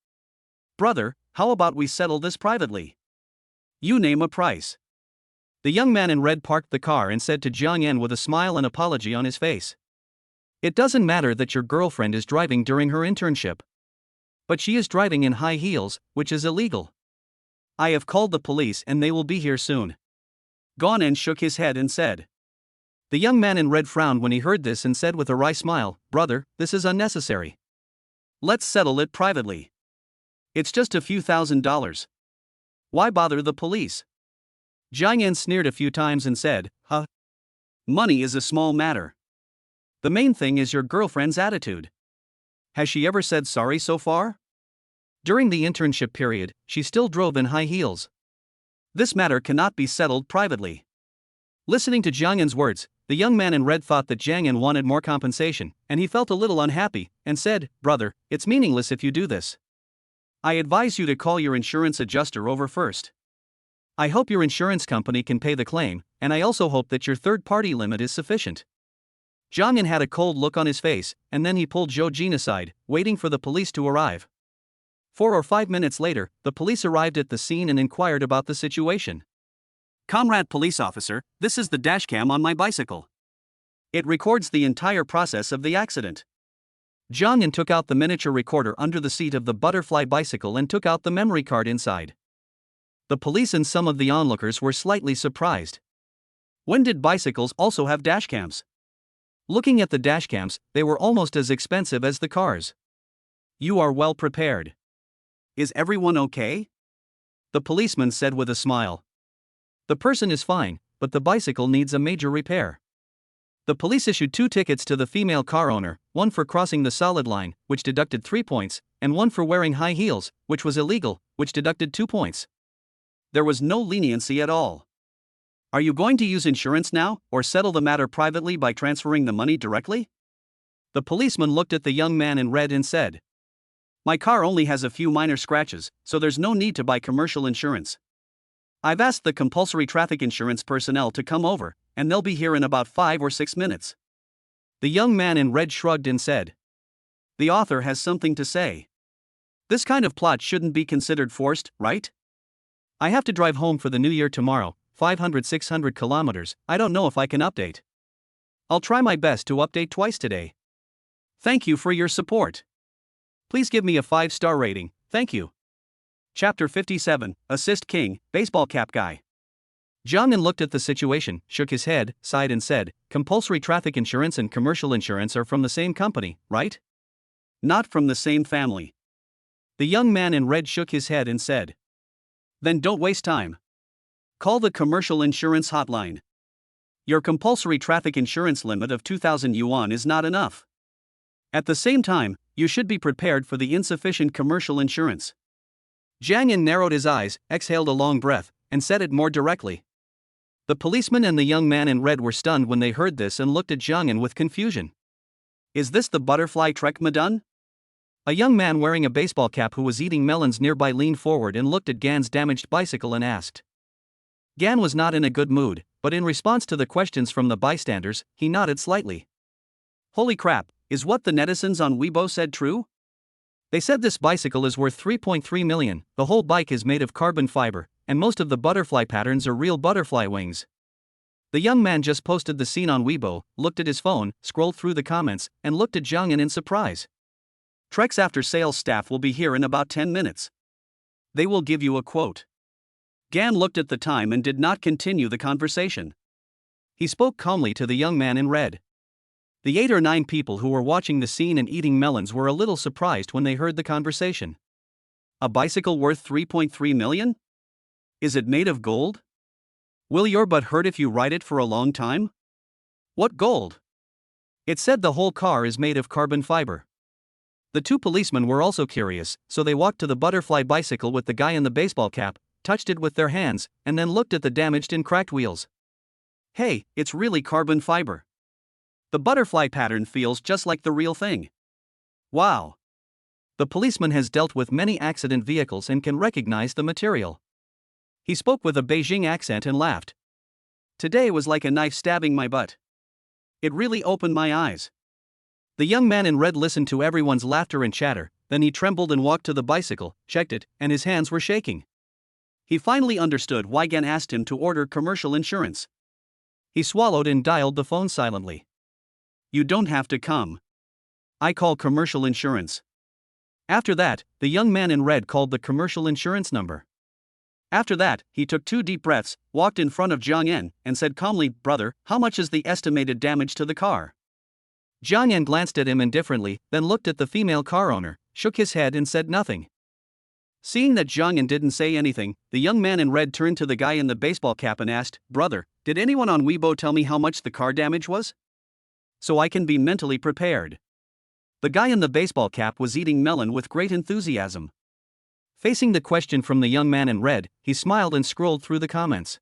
Speaker 1: "Brother, how about we settle this privately? You name a price." The young man in red parked the car and said to Jong-un with a smile and apology on his face, "It doesn't matter that your girlfriend is driving during her internship. But she is driving in high heels, which is illegal. I have called the police and they will be here soon." Jong-un shook his head and said. The young man in red frowned when he heard this and said with a wry smile, "Brother, this is unnecessary. Let's settle it privately. It's just a few $1,000s. Why bother the police?" Jong-un sneered a few times and said, "Huh? Money is a small matter. The main thing is your girlfriend's attitude. Has she ever said sorry so far? During the internship period, she still drove in high heels. This matter cannot be settled privately." Listening to Jong-un's words, the young man in red thought that Jong-un wanted more compensation, and he felt a little unhappy, and said, "Brother, it's meaningless if you do this. I advise you to call your insurance adjuster over first. I hope your insurance company can pay the claim, and I also hope that your third-party limit is sufficient." Jong-un had a cold look on his face, and then he pulled Jo-jin aside, waiting for the police to arrive. 4 or 5 minutes later, the police arrived at the scene and inquired about the situation. "Comrade police officer, this is the dashcam on my bicycle. It records the entire process of the accident." Jong-un took out the miniature recorder under the seat of the butterfly bicycle and took out the memory card inside. The police and some of the onlookers were slightly surprised. When did bicycles also have dashcams? Looking at the dashcams, they were almost as expensive as the cars. "You are well prepared. Is everyone okay?" the policeman said with a smile. "The person is fine, but the bicycle needs a major repair." The police issued 2 tickets to the female car owner, one for crossing the solid line, which deducted 3 points, and one for wearing high heels, which was illegal, which deducted 2 points. There was no leniency at all. "Are you going to use insurance now, or settle the matter privately by transferring the money directly?" The policeman looked at the young man in red and said, "My car only has a few minor scratches, so there's no need to buy commercial insurance. I've asked the compulsory traffic insurance personnel to come over, and they'll be here in about 5 or 6 minutes." The young man in red shrugged and said, "The author has something to say. This kind of plot shouldn't be considered forced, right? I have to drive home for the new year tomorrow, 500-600 kilometers, I don't know if I can update. I'll try my best to update twice today. Thank you for your support. Please give me a 5-star rating, thank you." Chapter 57, Assist King, Baseball Cap Guy. Jong-un looked at the situation, shook his head, sighed and said, "Compulsory traffic insurance and commercial insurance are from the same company, right?" "Not from the same family." The young man in red shook his head and said, "Then don't waste time. Call the commercial insurance hotline. Your compulsory traffic insurance limit of 2,000 yuan is not enough. At the same time, you should be prepared for the insufficient commercial insurance." Jong-un narrowed his eyes, exhaled a long breath, and said it more directly. The policeman and the young man in red were stunned when they heard this and looked at Jong-un with confusion. "Is this the butterfly trek, madun?" A young man wearing a baseball cap who was eating melons nearby leaned forward and looked at Gan's damaged bicycle and asked. Gan was not in a good mood, but in response to the questions from the bystanders, he nodded slightly. "Holy crap, is what the netizens on Weibo said true? They said this bicycle is worth 3.3 million, the whole bike is made of carbon fiber, and most of the butterfly patterns are real butterfly wings." The young man just posted the scene on Weibo, looked at his phone, scrolled through the comments, and looked at Jong-un in surprise. "Trek's after sales staff will be here in about 10 minutes. They will give you a quote." Gan looked at the time and did not continue the conversation. He spoke calmly to the young man in red. The 8 or 9 people who were watching the scene and eating melons were a little surprised when they heard the conversation. "A bicycle worth 3.3 million? Is it made of gold? Will your butt hurt if you ride it for a long time? What gold?" It said the whole car is made of carbon fiber. The 2 policemen were also curious, so they walked to the butterfly bicycle with the guy in the baseball cap, touched it with their hands, and then looked at the damaged and cracked wheels. "Hey, it's really carbon fiber. The butterfly pattern feels just like the real thing. Wow." The policeman has dealt with many accident vehicles and can recognize the material. He spoke with a Beijing accent and laughed. Today was like a knife stabbing my butt. It really opened my eyes. The young man in red listened to everyone's laughter and chatter, then he trembled and walked to the bicycle, checked it, and his hands were shaking. He finally understood why Gan asked him to order commercial insurance. He swallowed and dialed the phone silently. You don't have to come. I call commercial insurance. After that, the young man in red called the commercial insurance number. After that, he took 2 deep breaths, walked in front of Jiang Yan, and said calmly, Brother, how much is the estimated damage to the car? Jiang Yan glanced at him indifferently, then looked at the female car owner, shook his head and said nothing. Seeing that Jiang Yan didn't say anything, the young man in red turned to the guy in the baseball cap and asked, Brother, did anyone on Weibo tell me how much the car damage was? So I can be mentally prepared. The guy in the baseball cap was eating melon with great enthusiasm. Facing the question from the young man in red, he smiled and scrolled through the comments.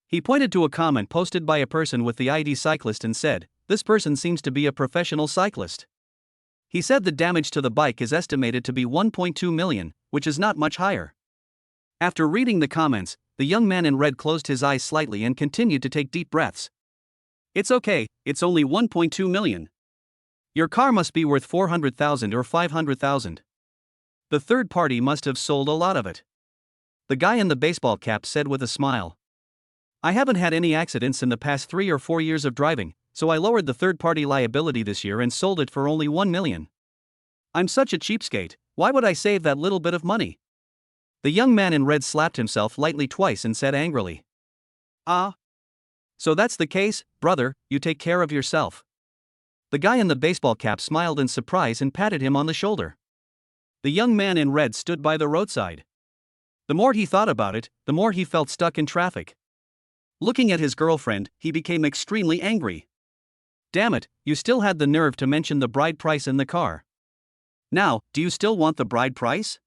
Speaker 1: He pointed to a comment posted by a person with the ID cyclist and said, This person seems to be a professional cyclist. He said the damage to the bike is estimated to be 1.2 million, which is not much higher. After reading the comments, the young man in red closed his eyes slightly and continued to take deep breaths. It's okay, it's only 1.2 million. Your car must be worth 400,000 or 500,000. The third party must have sold a lot of it. The guy in the baseball cap said with a smile. I haven't had any accidents in the past 3 or 4 years of driving, so I lowered the third-party liability this year and sold it for only 1 million. I'm such a cheapskate, why would I save that little bit of money? The young man in red slapped himself lightly twice and said angrily. So that's the case, brother, you take care of yourself. The guy in the baseball cap smiled in surprise and patted him on the shoulder. The young man in red stood by the roadside. The more he thought about it, the more he felt stuck in traffic. Looking at his girlfriend, he became extremely angry. Damn it, you still had the nerve to mention the bride price in the car. Now, do you still want the bride price?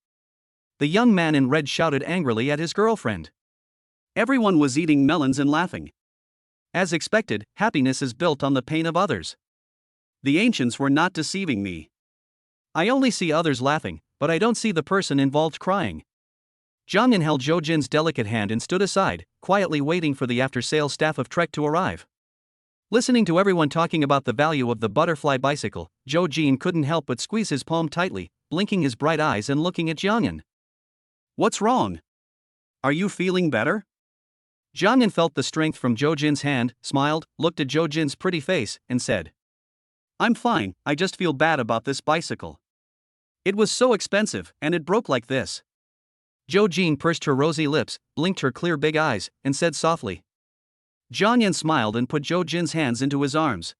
Speaker 1: The young man in red shouted angrily at his girlfriend. Everyone was eating melons and laughing. As expected, happiness is built on the pain of others. The ancients were not deceiving me. I only see others laughing, but I don't see the person involved crying. Jiang Yan held Zhou Jin's delicate hand and stood aside, quietly waiting for the after-sales staff of Trek to arrive. Listening to everyone talking about the value of the butterfly bicycle, Zhou Jin couldn't help but squeeze his palm tightly, blinking his bright eyes and looking at Jiang Yan. What's wrong? Are you feeling better? Jiang Yan felt the strength from Zhou Jin's hand, smiled, looked at Zhou Jin's pretty face, and said, I'm fine, I just feel bad about this bicycle. It was so expensive, and it broke like this. Zhou Jin pursed her rosy lips, blinked her clear big eyes, and said softly. Jiang Yan smiled and put Zhou Jin's hands into his arms.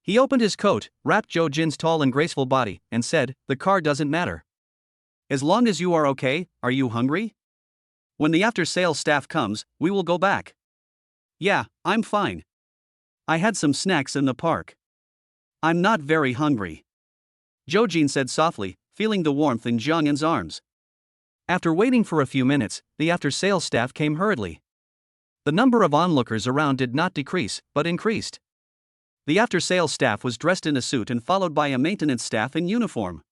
Speaker 1: He opened his coat, wrapped Zhou Jin's tall and graceful body, and said, The car doesn't matter. As long as you are okay, are you hungry? When the after-sales staff comes, we will go back. Yeah, I'm fine. I had some snacks in the park. I'm not very hungry. Zhou Jin said softly, feeling the warmth in Jiang Yan's arms. After waiting for a few minutes, the after-sales staff came hurriedly. The number of onlookers around did not decrease, but increased. The after-sales staff was dressed in a suit and followed by a maintenance staff in uniform.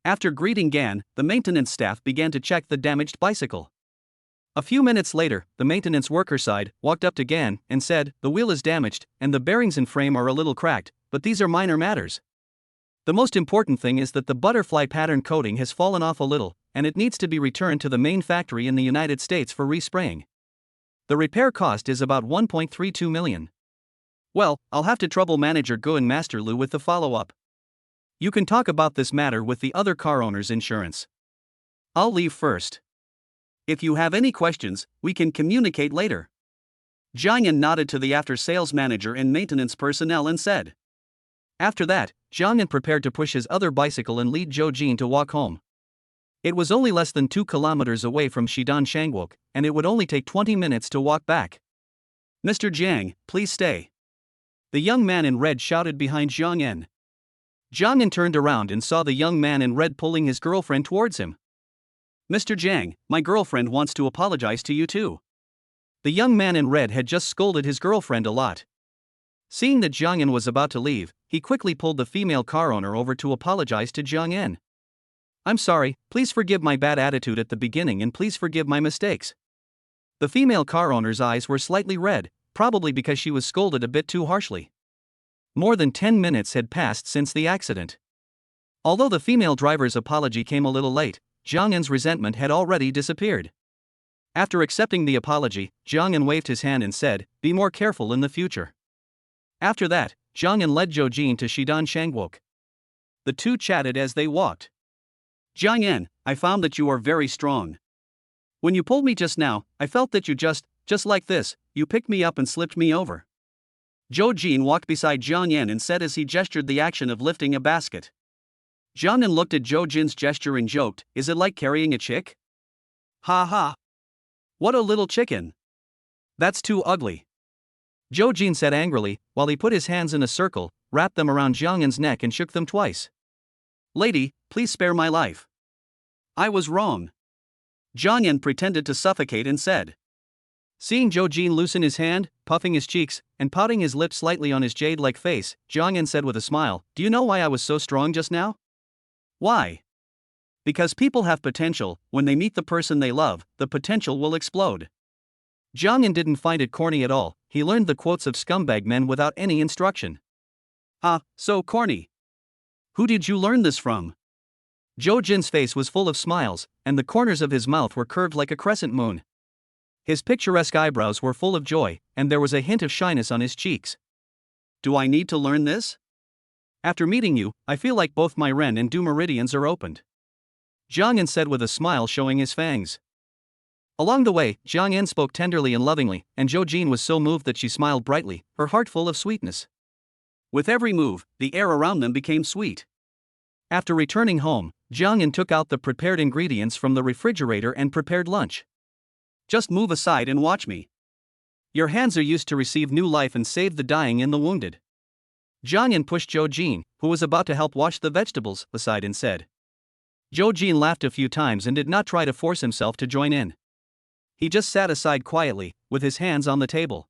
Speaker 1: After greeting Gan, the maintenance staff began to check the damaged bicycle. A few minutes later, the maintenance worker side walked up to Gan and said, The wheel is damaged, and the bearings and frame are a little cracked, but these are minor matters. The most important thing is that the butterfly pattern coating has fallen off a little, and it needs to be returned to the main factory in the United States for respraying. The repair cost is about 1.32 million. Well, I'll have to trouble manager Gu and Master Lu with the follow-up. You can talk about this matter with the other car owner's insurance. I'll leave first. If you have any questions, we can communicate later. Jiang Yan nodded to the after-sales manager and maintenance personnel and said. After that, Jiang Yan prepared to push his other bicycle and lead Zhou Jin to walk home. It was only less than 2 kilometers away from Shidan Shangwok, and it would only take 20 minutes to walk back. Mr. Jiang, please stay. The young man in red shouted behind Jiang Yan. Jiang Yan turned around and saw the young man in red pulling his girlfriend towards him. Mr. Jiang, my girlfriend wants to apologize to you too. The young man in red had just scolded his girlfriend a lot. Seeing that Jiang Yan was about to leave, he quickly pulled the female car owner over to apologize to Jiang Yan. I'm sorry, please forgive my bad attitude at the beginning and please forgive my mistakes. The female car owner's eyes were slightly red, probably because she was scolded a bit too harshly. More than 10 minutes had passed since the accident. Although the female driver's apology came a little late, Jiang En's resentment had already disappeared. After accepting the apology, Jiang En waved his hand and said, "Be more careful in the future." After that, Jiang En led Zhou Jin to Shidan Shangwok. The two chatted as they walked. "Jiang En, I found that you are very strong. When you pulled me just now, I felt that you just like this, you picked me up and slipped me over." Zhou Jin walked beside Jiang En and said as he gestured the action of lifting a basket. Jiang En looked at Zhou Jin's gesture and joked, "Is it like carrying a chick? Ha ha. What a little chicken. That's too ugly." Zhou Jin said angrily, while he put his hands in a circle, wrapped them around Jiang En's neck and shook them twice. "Lady, please spare my life. I was wrong." Jiang En pretended to suffocate and said. Seeing Zhou Jin loosen his hand, puffing his cheeks, and pouting his lips slightly on his jade-like face, Jiang En said with a smile, "Do you know why I was so strong just now?" "Why?" "Because people have potential, when they meet the person they love, the potential will explode." Jiang En didn't find it corny at all, he learned the quotes of scumbag men without any instruction. "Ah, so corny. Who did you learn this from?" Zhou Jin's face was full of smiles, and the corners of his mouth were curved like a crescent moon. His picturesque eyebrows were full of joy, and there was a hint of shyness on his cheeks. "Do I need to learn this? After meeting you, I feel like both my Ren and Du meridians are opened." Jiang En said with a smile showing his fangs. Along the way, Jiang En spoke tenderly and lovingly, and Zhou Jin was so moved that she smiled brightly, her heart full of sweetness. With every move, the air around them became sweet. After returning home, Jiang En took out the prepared ingredients from the refrigerator and prepared lunch. "Just move aside and watch me. Your hands are used to receive new life and save the dying and the wounded." Jiang En pushed Zhou Jin, who was about to help wash the vegetables, aside and said. Zhou Jin laughed a few times and did not try to force himself to join in. He just sat aside quietly, with his hands on the table.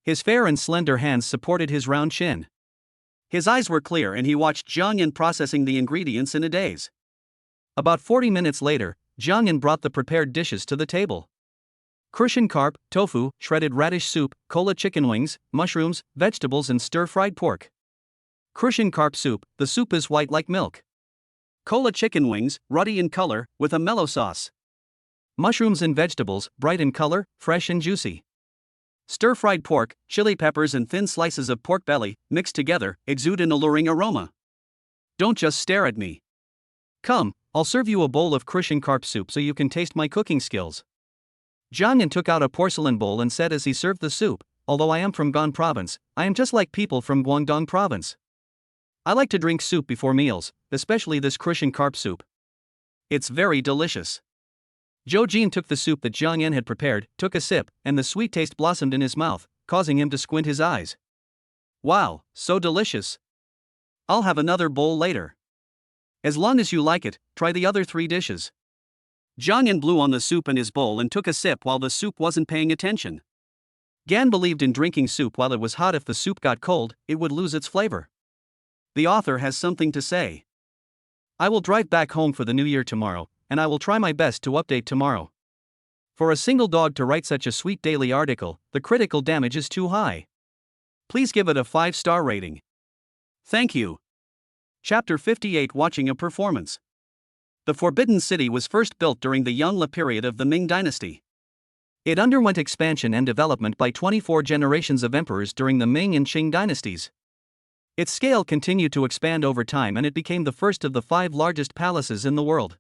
Speaker 1: His fair and slender hands supported his round chin. His eyes were clear and he watched Jiang En processing the ingredients in a daze. About 40 minutes later, Jiang En brought the prepared dishes to the table. Crucian carp, tofu, shredded radish soup, cola chicken wings, mushrooms, vegetables and stir-fried pork. Crucian carp soup, the soup is white like milk. Cola chicken wings, ruddy in color, with a mellow sauce. Mushrooms and vegetables, bright in color, fresh and juicy. Stir-fried pork, chili peppers and thin slices of pork belly, mixed together, exude an alluring aroma. Don't just stare at me. Come, I'll serve you a bowl of Crucian carp soup so you can taste my cooking skills. Jiang En took out a porcelain bowl and said as he served the soup, "Although I am from Gan Province, I am just like people from Guangdong Province. I like to drink soup before meals, especially this Crucian carp soup. It's very delicious." Zhou Jin took the soup that Jiang En had prepared, took a sip, and the sweet taste blossomed in his mouth, causing him to squint his eyes. "Wow, so delicious. I'll have another bowl later." "As long as you like it, try the other 3 dishes." Jiang En blew on the soup in his bowl and took a sip while the soup wasn't paying attention. Gan believed in drinking soup while it was hot. If the soup got cold, it would lose its flavor. The author has something to say. "I will drive back home for the new year tomorrow, and I will try my best to update tomorrow. For a single dog to write such a sweet daily article, the critical damage is too high. Please give it a 5-star rating. Thank you." Chapter 58 Watching a Performance. The Forbidden City was first built during the Yongle period of the Ming Dynasty. It underwent expansion and development by 24 generations of emperors during the Ming and Qing dynasties. Its scale continued to expand over time and it became the first of the 5 largest palaces in the world.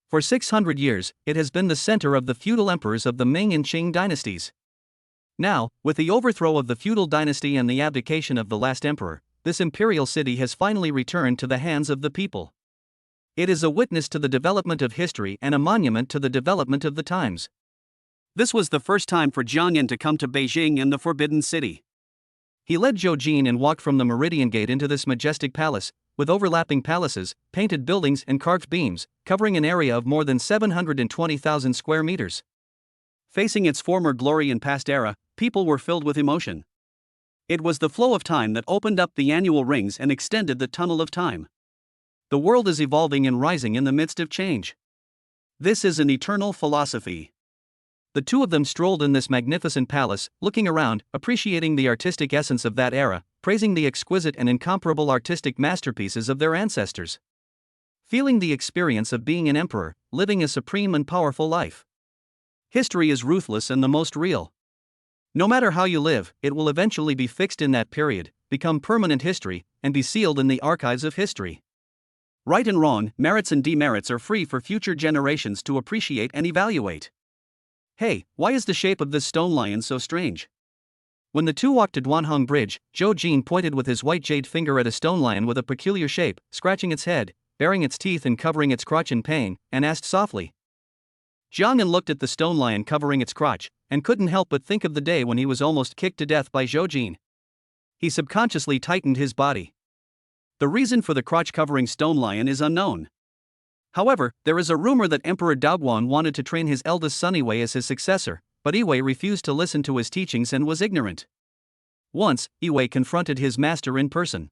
Speaker 1: For 600 years, it has been the center of the feudal emperors of the Ming and Qing dynasties. Now, with the overthrow of the feudal dynasty and the abdication of the last emperor, this imperial city has finally returned to the hands of the people. It is a witness to the development of history and a monument to the development of the times. This was the first time for Jiang En to come to Beijing and the Forbidden City. He led Zhou Jin and walked from the Meridian Gate into this majestic palace, with overlapping palaces, painted buildings and carved beams, covering an area of more than 720,000 square meters. Facing its former glory and past era, people were filled with emotion. It was the flow of time that opened up the annual rings and extended the tunnel of time. The world is evolving and rising in the midst of change. This is an eternal philosophy. The two of them strolled in this magnificent palace, looking around, appreciating the artistic essence of that era, praising the exquisite and incomparable artistic masterpieces of their ancestors. Feeling the experience of being an emperor, living a supreme and powerful life. History is ruthless and the most real. No matter how you live, it will eventually be fixed in that period, become permanent history, and be sealed in the archives of history. Right and wrong, merits and demerits are free for future generations to appreciate and evaluate. Hey, why is the shape of this stone lion so strange? When the two walked to Duanhong Bridge, Zhou Jin pointed with his white jade finger at a stone lion with a peculiar shape, scratching its head, baring its teeth and covering its crotch in pain, and asked softly. Jiang An looked at the stone lion covering its crotch, and couldn't help but think of the day when he was almost kicked to death by Zhou Jin. He subconsciously tightened his body. The reason for the crotch-covering stone lion is unknown. However, there is a rumor that Emperor Daoguan wanted to train his eldest son Yiwei as his successor, but Yiwei refused to listen to his teachings and was ignorant. Once, Yiwei confronted his master in person.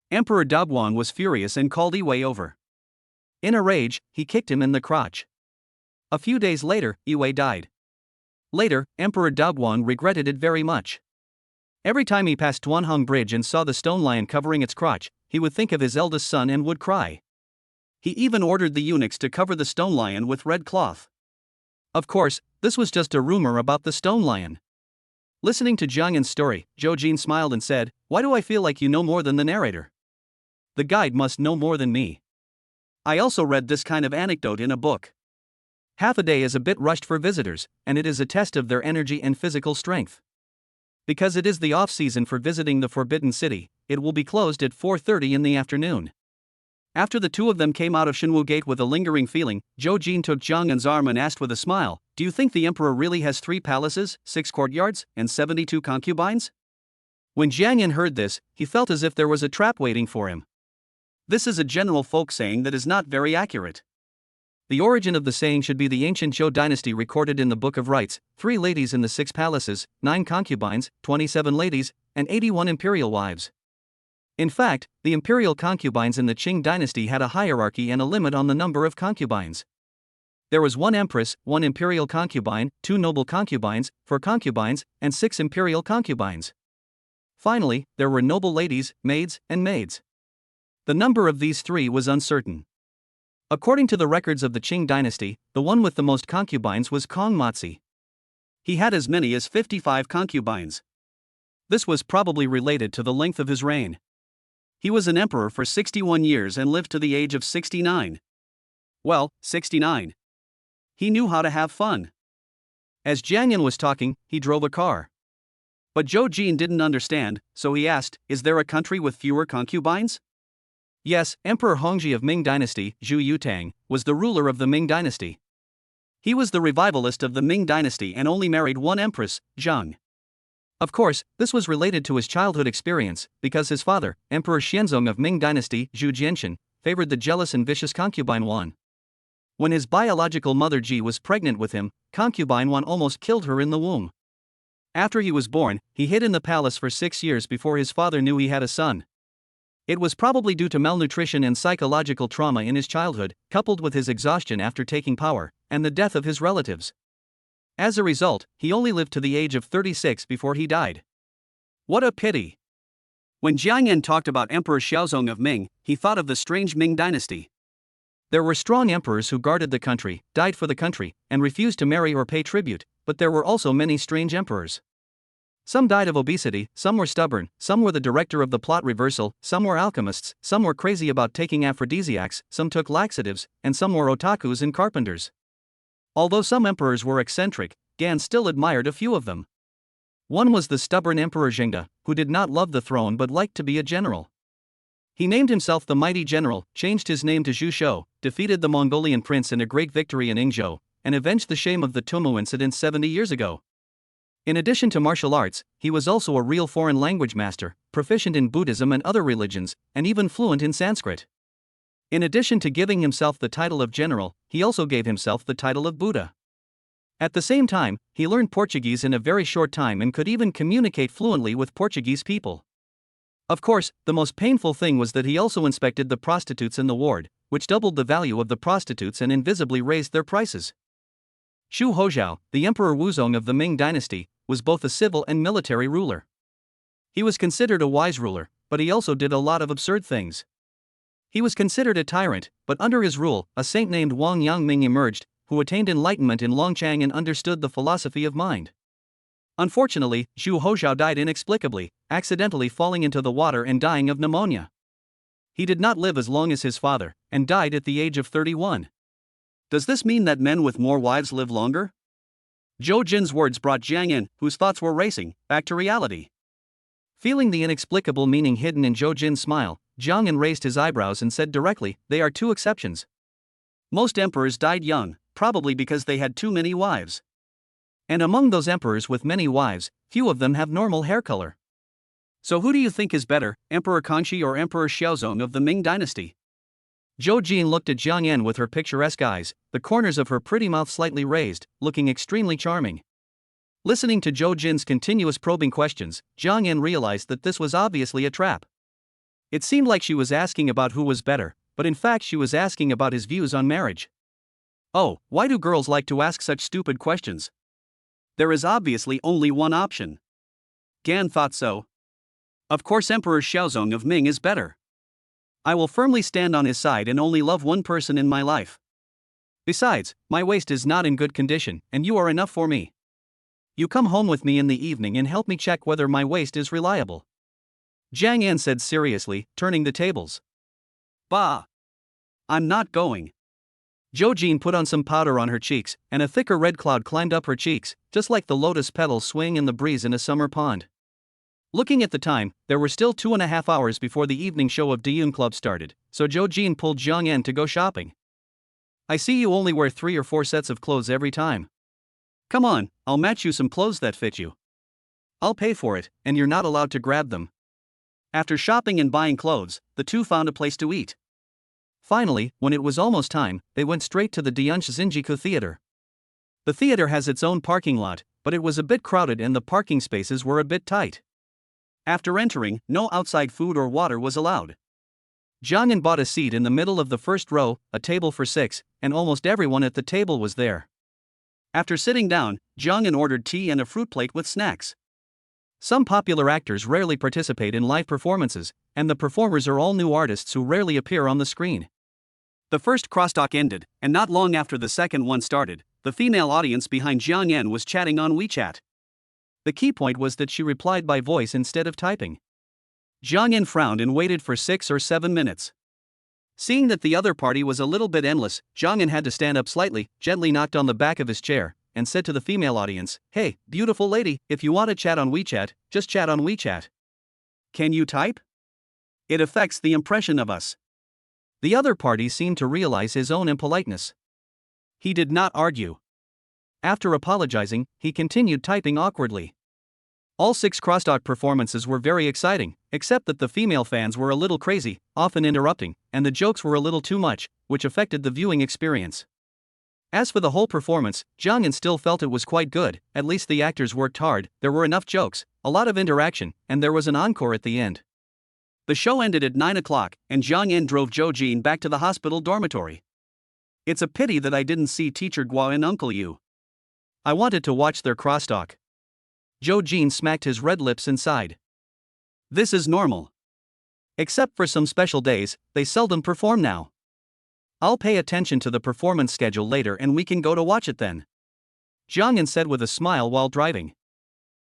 Speaker 1: Emperor Daoguan was furious and called Yiwei over. In a rage, he kicked him in the crotch. A few days later, Yiwei died. Later, Emperor Daoguan regretted it very much. Every time he passed Duanhong Bridge and saw the stone lion covering its crotch, he would think of his eldest son and would cry. He even ordered the eunuchs to cover the stone lion with red cloth. Of course, this was just a rumor about the stone lion. Listening to Jiang An's story, Zhou Jin smiled and said, "Why do I feel like you know more than the narrator? The guide must know more than me. I also read this kind of anecdote in a book. Half a day is a bit rushed for visitors, and it is a test of their energy and physical strength. Because it is the off-season for visiting the Forbidden City, it will be closed at 4:30 in the afternoon." After the two of them came out of Shenwu Gate with a lingering feeling, Zhou Jin took Jiang An's arm and asked with a smile, "Do you think the emperor really has 3 palaces, 6 courtyards, and 72 concubines?" When Jiang An heard this, he felt as if there was a trap waiting for him. This is a general folk saying that is not very accurate. The origin of the saying should be the ancient Zhou dynasty recorded in the Book of Rites: 3 ladies in the 6 palaces, 9 concubines, 27 ladies, and 81 imperial wives. In fact, the imperial concubines in the Qing dynasty had a hierarchy and a limit on the number of concubines. There was 1 empress, 1 imperial concubine, 2 noble concubines, 4 concubines, and 6 imperial concubines. Finally, there were noble ladies, maids, and maids. The number of these 3 was uncertain. According to the records of the Qing dynasty, the one with the most concubines was Kong Matsi. He had as many as 55 concubines. This was probably related to the length of his reign. He was an emperor for 61 years and lived to the age of 69. Well, 69. He knew how to have fun. As Jiang An was talking, he drove a car. But Zhou Jin didn't understand, so he asked, "Is there a country with fewer concubines?" Yes, Emperor Hongji of Ming Dynasty, Zhu Yutang, was the ruler of the Ming Dynasty. He was the revivalist of the Ming Dynasty and only married 1 empress, Zheng. Of course, this was related to his childhood experience, because his father, Emperor Xianzong of Ming Dynasty, Zhu Jianxin, favored the jealous and vicious concubine Wan. When his biological mother Ji was pregnant with him, concubine Wan almost killed her in the womb. After he was born, he hid in the palace for 6 years before his father knew he had a son. It was probably due to malnutrition and psychological trauma in his childhood, coupled with his exhaustion after taking power, and the death of his relatives. As a result, he only lived to the age of 36 before he died. What a pity! When Jiang An talked about Emperor Xiaozong of Ming, he thought of the strange Ming dynasty. There were strong emperors who guarded the country, died for the country, and refused to marry or pay tribute, but there were also many strange emperors. Some died of obesity, some were stubborn, some were the director of the plot reversal, some were alchemists, some were crazy about taking aphrodisiacs, some took laxatives, and some were otakus and carpenters. Although some emperors were eccentric, Gan still admired a few of them. One was the stubborn Emperor Zhengde, who did not love the throne but liked to be a general. He named himself the Mighty General, changed his name to Zhu Shou, defeated the Mongolian prince in a great victory in Yingzhou, and avenged the shame of the Tumu incident 70 years ago. In addition to martial arts, he was also a real foreign language master, proficient in Buddhism and other religions, and even fluent in Sanskrit. In addition to giving himself the title of general, he also gave himself the title of Buddha. At the same time, he learned Portuguese in a very short time and could even communicate fluently with Portuguese people. Of course, the most painful thing was that he also inspected the prostitutes in the ward, which doubled the value of the prostitutes and invisibly raised their prices. Xu Hozhao, the Emperor Wuzong of the Ming dynasty, was both a civil and military ruler. He was considered a wise ruler, but he also did a lot of absurd things. He was considered a tyrant, but under his rule, a saint named Wang Yangming emerged, who attained enlightenment in Longchang and understood the philosophy of mind. Unfortunately, Xu Hozhao died inexplicably, accidentally falling into the water and dying of pneumonia. He did not live as long as his father, and died at the age of 31. Does this mean that men with more wives live longer? Zhou Jin's words brought Jiang Yan, whose thoughts were racing, back to reality. Feeling the inexplicable meaning hidden in Zhou Jin's smile, Jiang Yan raised his eyebrows and said directly, "They are two exceptions. Most emperors died young, probably because they had too many wives. And among those emperors with many wives, few of them have normal hair color. So who do you think is better, Emperor Kangxi or Emperor Xiaozong of the Ming dynasty?" Zhou Jin looked at Jiang Yan with her picturesque eyes, the corners of her pretty mouth slightly raised, looking extremely charming. Listening to Zhou Jin's continuous probing questions, Jiang Yan realized that this was obviously a trap. It seemed like she was asking about who was better, but in fact she was asking about his views on marriage. Oh, why do girls like to ask such stupid questions? There is obviously only one option. Gan thought so. Of course Emperor Xiaozong of Ming is better. I will firmly stand on his side and only love one person in my life. Besides, my waist is not in good condition, and you are enough for me. You come home with me in the evening and help me check whether my waist is reliable. Jiang Yan said seriously, turning the tables. Bah! I'm not going. Zhou Jin put on some powder on her cheeks, and a thicker red cloud climbed up her cheeks, just like the lotus petals swing in the breeze in a summer pond. Looking at the time, there were still 2.5 hours before the evening show of Diyun Club started, so Zhou Jin pulled Jiang Yan to go shopping. I see you only wear 3 or 4 sets of clothes every time. Come on, I'll match you some clothes that fit you. I'll pay for it, and you're not allowed to grab them. After shopping and buying clothes, the two found a place to eat. Finally, when it was almost time, they went straight to the Dianshi Zinjiku Theater. The theater has its own parking lot, but it was a bit crowded and the parking spaces were a bit tight. After entering, no outside food or water was allowed. Jiang Yan bought a seat in the middle of the first row, a table for 6, and almost everyone at the table was there. After sitting down, Jiang Yan ordered tea and a fruit plate with snacks. Some popular actors rarely participate in live performances, and the performers are all new artists who rarely appear on the screen. The first crosstalk ended, and not long after the second one started, the female audience behind Jiang Yan was chatting on WeChat. The key point was that she replied by voice instead of typing. Jiang Yan frowned and waited for 6 or 7 minutes. Seeing that the other party was a little bit endless, Jiang Yan had to stand up slightly, gently knocked on the back of his chair, and said to the female audience, "Hey, beautiful lady, if you want to chat on WeChat, just chat on WeChat. Can you type? It affects the impression of us." The other party seemed to realize his own impoliteness. He did not argue. After apologizing, he continued typing awkwardly. All 6 crosstalk performances were very exciting, except that the female fans were a little crazy, often interrupting, and the jokes were a little too much, which affected the viewing experience. As for the whole performance, Jiang Yan still felt it was quite good. At least the actors worked hard, there were enough jokes, a lot of interaction, and there was an encore at the end. The show ended at 9 o'clock, and Jiang Yan drove Zhou Jin back to the hospital dormitory. It's a pity that I didn't see Teacher Guo and Uncle Yu. I wanted to watch their crosstalk. Zhou Jin smacked his red lips and sighed. This is normal. Except for some special days, they seldom perform now. I'll pay attention to the performance schedule later and we can go to watch it then. Jiang Yan said with a smile while driving.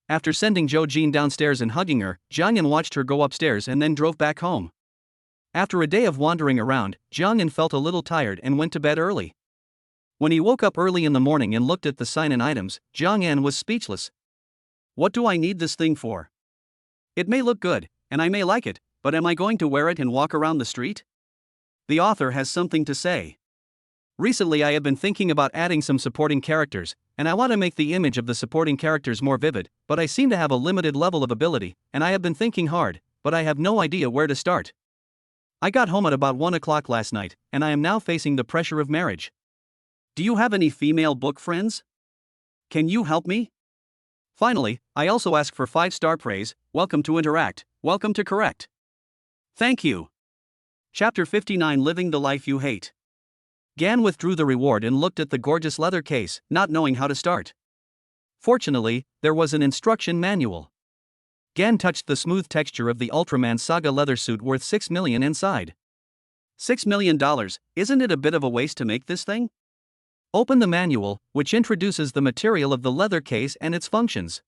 Speaker 1: After sending Zhou Jin downstairs and hugging her, Jiang Yan watched her go upstairs and then drove back home. After a day of wandering around, Jiang Yan felt a little tired and went to bed early. When he woke up early in the morning and looked at the sign and items, Jiang Yan was speechless. What do I need this thing for? It may look good, and I may like it, but am I going to wear it and walk around the street? The author has something to say. Recently I have been thinking about adding some supporting characters, and I want to make the image of the supporting characters more vivid, but I seem to have a limited level of ability, and I have been thinking hard, but I have no idea where to start. I got home at about 1 o'clock last night, and I am now facing the pressure of marriage. Do you have any female book friends? Can you help me? Finally, I also ask for 5-star praise. Welcome to Interact. Welcome to Correct. Thank you. Chapter 59 Living the Life You Hate. Gan withdrew the reward and looked at the gorgeous leather case, not knowing how to start. Fortunately, there was an instruction manual. Gan touched the smooth texture of the Ultraman Saga leather suit worth $6 million inside. $6 million, isn't it a bit of a waste to make this thing? Open the manual, which introduces the material of the leather case and its functions.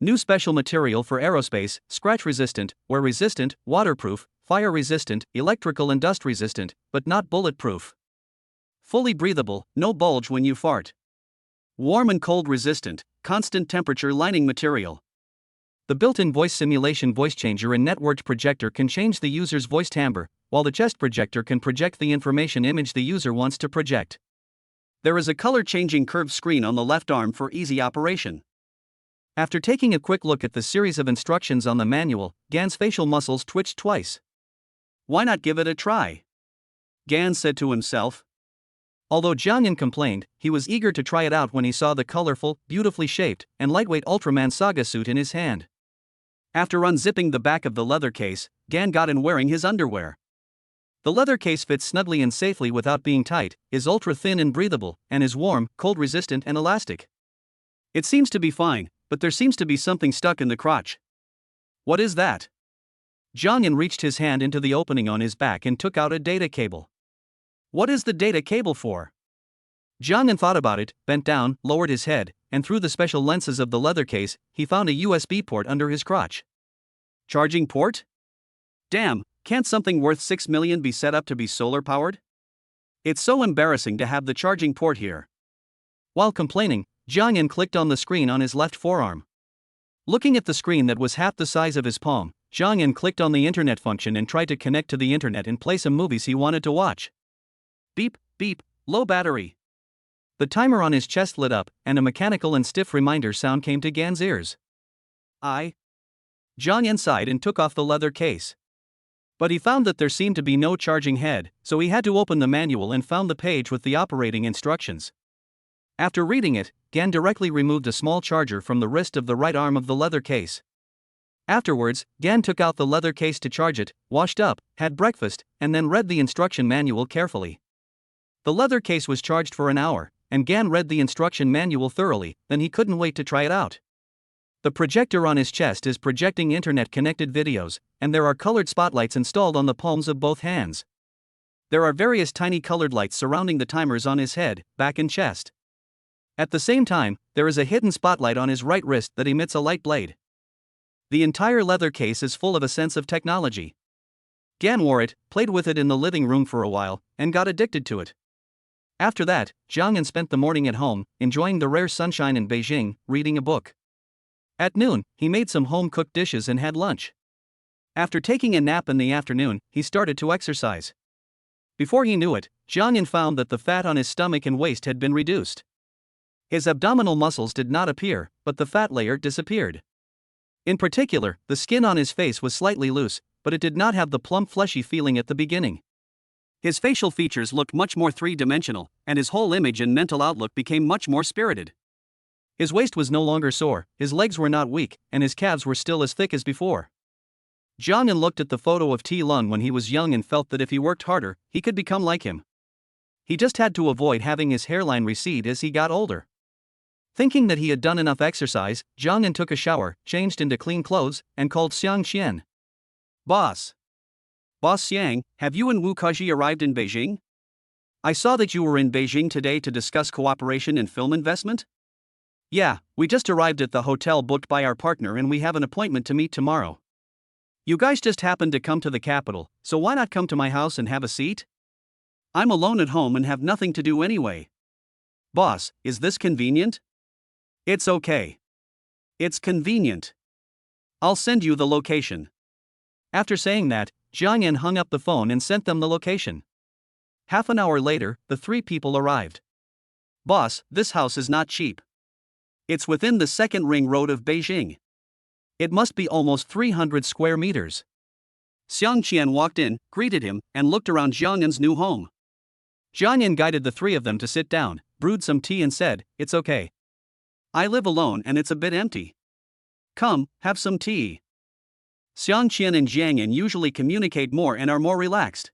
Speaker 1: New special material for aerospace, scratch-resistant, wear-resistant, waterproof, fire-resistant, electrical and dust-resistant, but not bulletproof. Fully breathable, no bulge when you fart. Warm and cold-resistant, constant temperature lining material. The built-in voice simulation voice changer and networked projector can change the user's voice timbre, while the chest projector can project the information image the user wants to project. There is a color-changing curved screen on the left arm for easy operation. After taking a quick look at the series of instructions on the manual, Gan's facial muscles twitched twice. Why not give it a try? Gan said to himself. Although Jiangyan complained, he was eager to try it out when he saw the colorful, beautifully shaped, and lightweight Ultraman Saga suit in his hand. After unzipping the back of the leather case, Gan got in wearing his underwear. The leather case fits snugly and safely without being tight, is ultra-thin and breathable, and is warm, cold-resistant and elastic. It seems to be fine, but there seems to be something stuck in the crotch. What is that? Jiangyan reached his hand into the opening on his back and took out a data cable. What is the data cable for? Jiangyan thought about it, bent down, lowered his head, and through the special lenses of the leather case, he found a USB port under his crotch. Charging port? Damn, can't something worth $6 million be set up to be solar powered? It's so embarrassing to have the charging port here. While complaining, Jiangyan clicked on the screen on his left forearm. Looking at the screen that was half the size of his palm, Jiangyan clicked on the internet function and tried to connect to the internet and play some movies he wanted to watch. Beep, beep, low battery. The timer on his chest lit up, and a mechanical and stiff reminder sound came to Gan's ears. Jiangyan sighed and took off the leather case. But he found that there seemed to be no charging head, so he had to open the manual and found the page with the operating instructions. After reading it, Gan directly removed a small charger from the wrist of the right arm of the leather case. Afterwards, Gan took out the leather case to charge it, washed up, had breakfast, and then read the instruction manual carefully. The leather case was charged for an hour, and Gan read the instruction manual thoroughly, then he couldn't wait to try it out. The projector on his chest is projecting internet-connected videos, and there are colored spotlights installed on the palms of both hands. There are various tiny colored lights surrounding the timers on his head, back and chest. At the same time, there is a hidden spotlight on his right wrist that emits a light blade. The entire leather case is full of a sense of technology. Gan wore it, played with it in the living room for a while, and got addicted to it. After that, Jiangyan spent the morning at home, enjoying the rare sunshine in Beijing, reading a book. At noon, he made some home-cooked dishes and had lunch. After taking a nap in the afternoon, he started to exercise. Before he knew it, Jiangyan found that the fat on his stomach and waist had been reduced. His abdominal muscles did not appear, but the fat layer disappeared. In particular, the skin on his face was slightly loose, but it did not have the plump fleshy feeling at the beginning. His facial features looked much more three-dimensional, and his whole image and mental outlook became much more spirited. His waist was no longer sore, his legs were not weak, and his calves were still as thick as before. Jiangyan looked at the photo of T Lun when he was young and felt that if he worked harder, he could become like him. He just had to avoid having his hairline recede as he got older. Thinking that he had done enough exercise, Jiangyan took a shower, changed into clean clothes, and called Xiang Qian. Boss Xiang, have you and Wu Kaji arrived in Beijing? I saw that you were in Beijing today to discuss cooperation in film investment? Yeah, we just arrived at the hotel booked by our partner and we have an appointment to meet tomorrow. You guys just happened to come to the capital, so why not come to my house and have a seat? I'm alone at home and have nothing to do anyway. Boss, is this convenient? It's okay. It's convenient. I'll send you the location. After saying that, Jiangyan hung up the phone and sent them the location. Half an hour later, the three people arrived. Boss, this house is not cheap. It's within the second ring road of Beijing. It must be almost 300 square meters. Xiang Qian walked in, greeted him, and looked around Jiangyan's new home. Jiangyan guided the three of them to sit down, brewed some tea and said, "It's okay. I live alone and it's a bit empty. Come, have some tea." Xiang Qian and Jiang Yan usually communicate more and are more relaxed.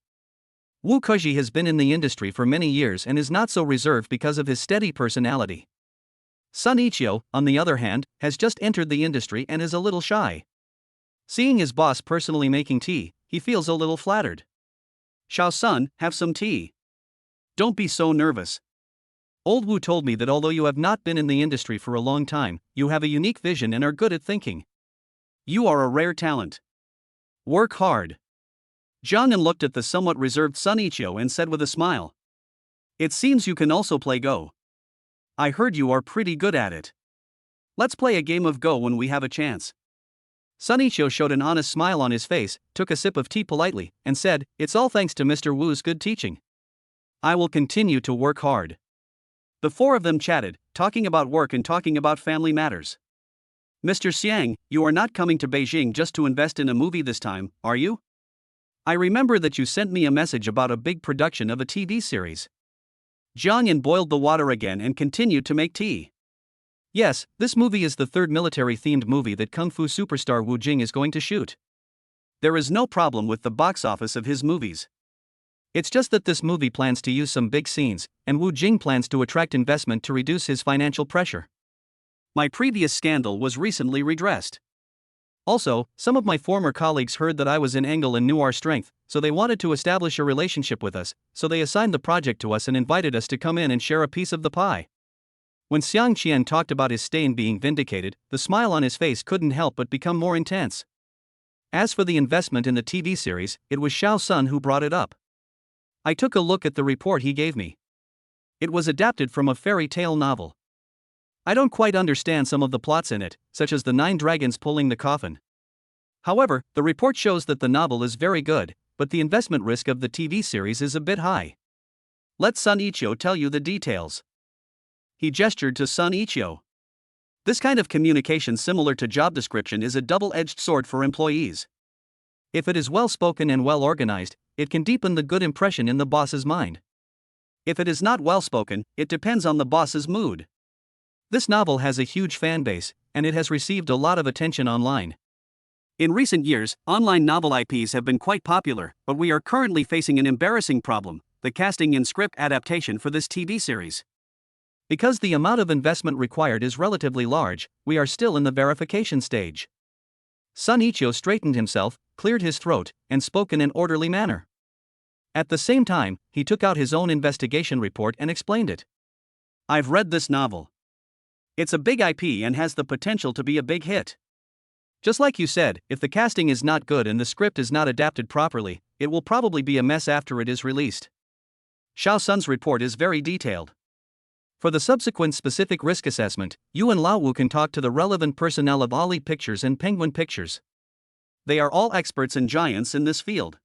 Speaker 1: Wu Kexi has been in the industry for many years and is not so reserved because of his steady personality. Sun Ichio, on the other hand, has just entered the industry and is a little shy. Seeing his boss personally making tea, he feels a little flattered. Xiao Sun, have some tea. Don't be so nervous. Old Wu told me that although you have not been in the industry for a long time, you have a unique vision and are good at thinking. You are a rare talent. Work hard. Jiang Yan looked at the somewhat reserved Sun Ichio and said with a smile. It seems you can also play Go. I heard you are pretty good at it. Let's play a game of Go when we have a chance. Sun Ichio showed an honest smile on his face, took a sip of tea politely, and said, It's all thanks to Mr. Wu's good teaching. I will continue to work hard. The four of them chatted, talking about work and talking about family matters. Mr. Xiang, you are not coming to Beijing just to invest in a movie this time, are you? I remember that you sent me a message about a big production of a TV series. Jiang Yan boiled the water again and continued to make tea. Yes, this movie is the third military-themed movie that Kung Fu superstar Wu Jing is going to shoot. There is no problem with the box office of his movies. It's just that this movie plans to use some big scenes, and Wu Jing plans to attract investment to reduce his financial pressure. My previous scandal was recently redressed. Also, some of my former colleagues heard that I was in Angle and knew our strength, so they wanted to establish a relationship with us, so they assigned the project to us and invited us to come in and share a piece of the pie. When Xiang Qian talked about his stain being vindicated, the smile on his face couldn't help but become more intense. As for the investment in the TV series, it was Xiao Sun who brought it up. I took a look at the report he gave me. It was adapted from a fairy tale novel. I don't quite understand some of the plots in it, such as the 9 dragons pulling the coffin. However, the report shows that the novel is very good, but the investment risk of the TV series is a bit high. Let Sun Ichio tell you the details. He gestured to Sun Ichio. This kind of communication similar to job description is a double-edged sword for employees. If it is well spoken and well organized, it can deepen the good impression in the boss's mind. If it is not well spoken, it depends on the boss's mood. This novel has a huge fan base, and it has received a lot of attention online. In recent years, online novel IPs have been quite popular, but we are currently facing an embarrassing problem: the casting and script adaptation for this TV series. Because the amount of investment required is relatively large, we are still in the verification stage. Sun Ichio straightened himself, cleared his throat, and spoke in an orderly manner. At the same time, he took out his own investigation report and explained it. I've read this novel. It's a big IP and has the potential to be a big hit. Just like you said, if the casting is not good and the script is not adapted properly, it will probably be a mess after it is released. Xiao Sun's report is very detailed. For the subsequent specific risk assessment, you and Lao Wu can talk to the relevant personnel of Ali Pictures and Penguin Pictures. They are all experts and giants in this field.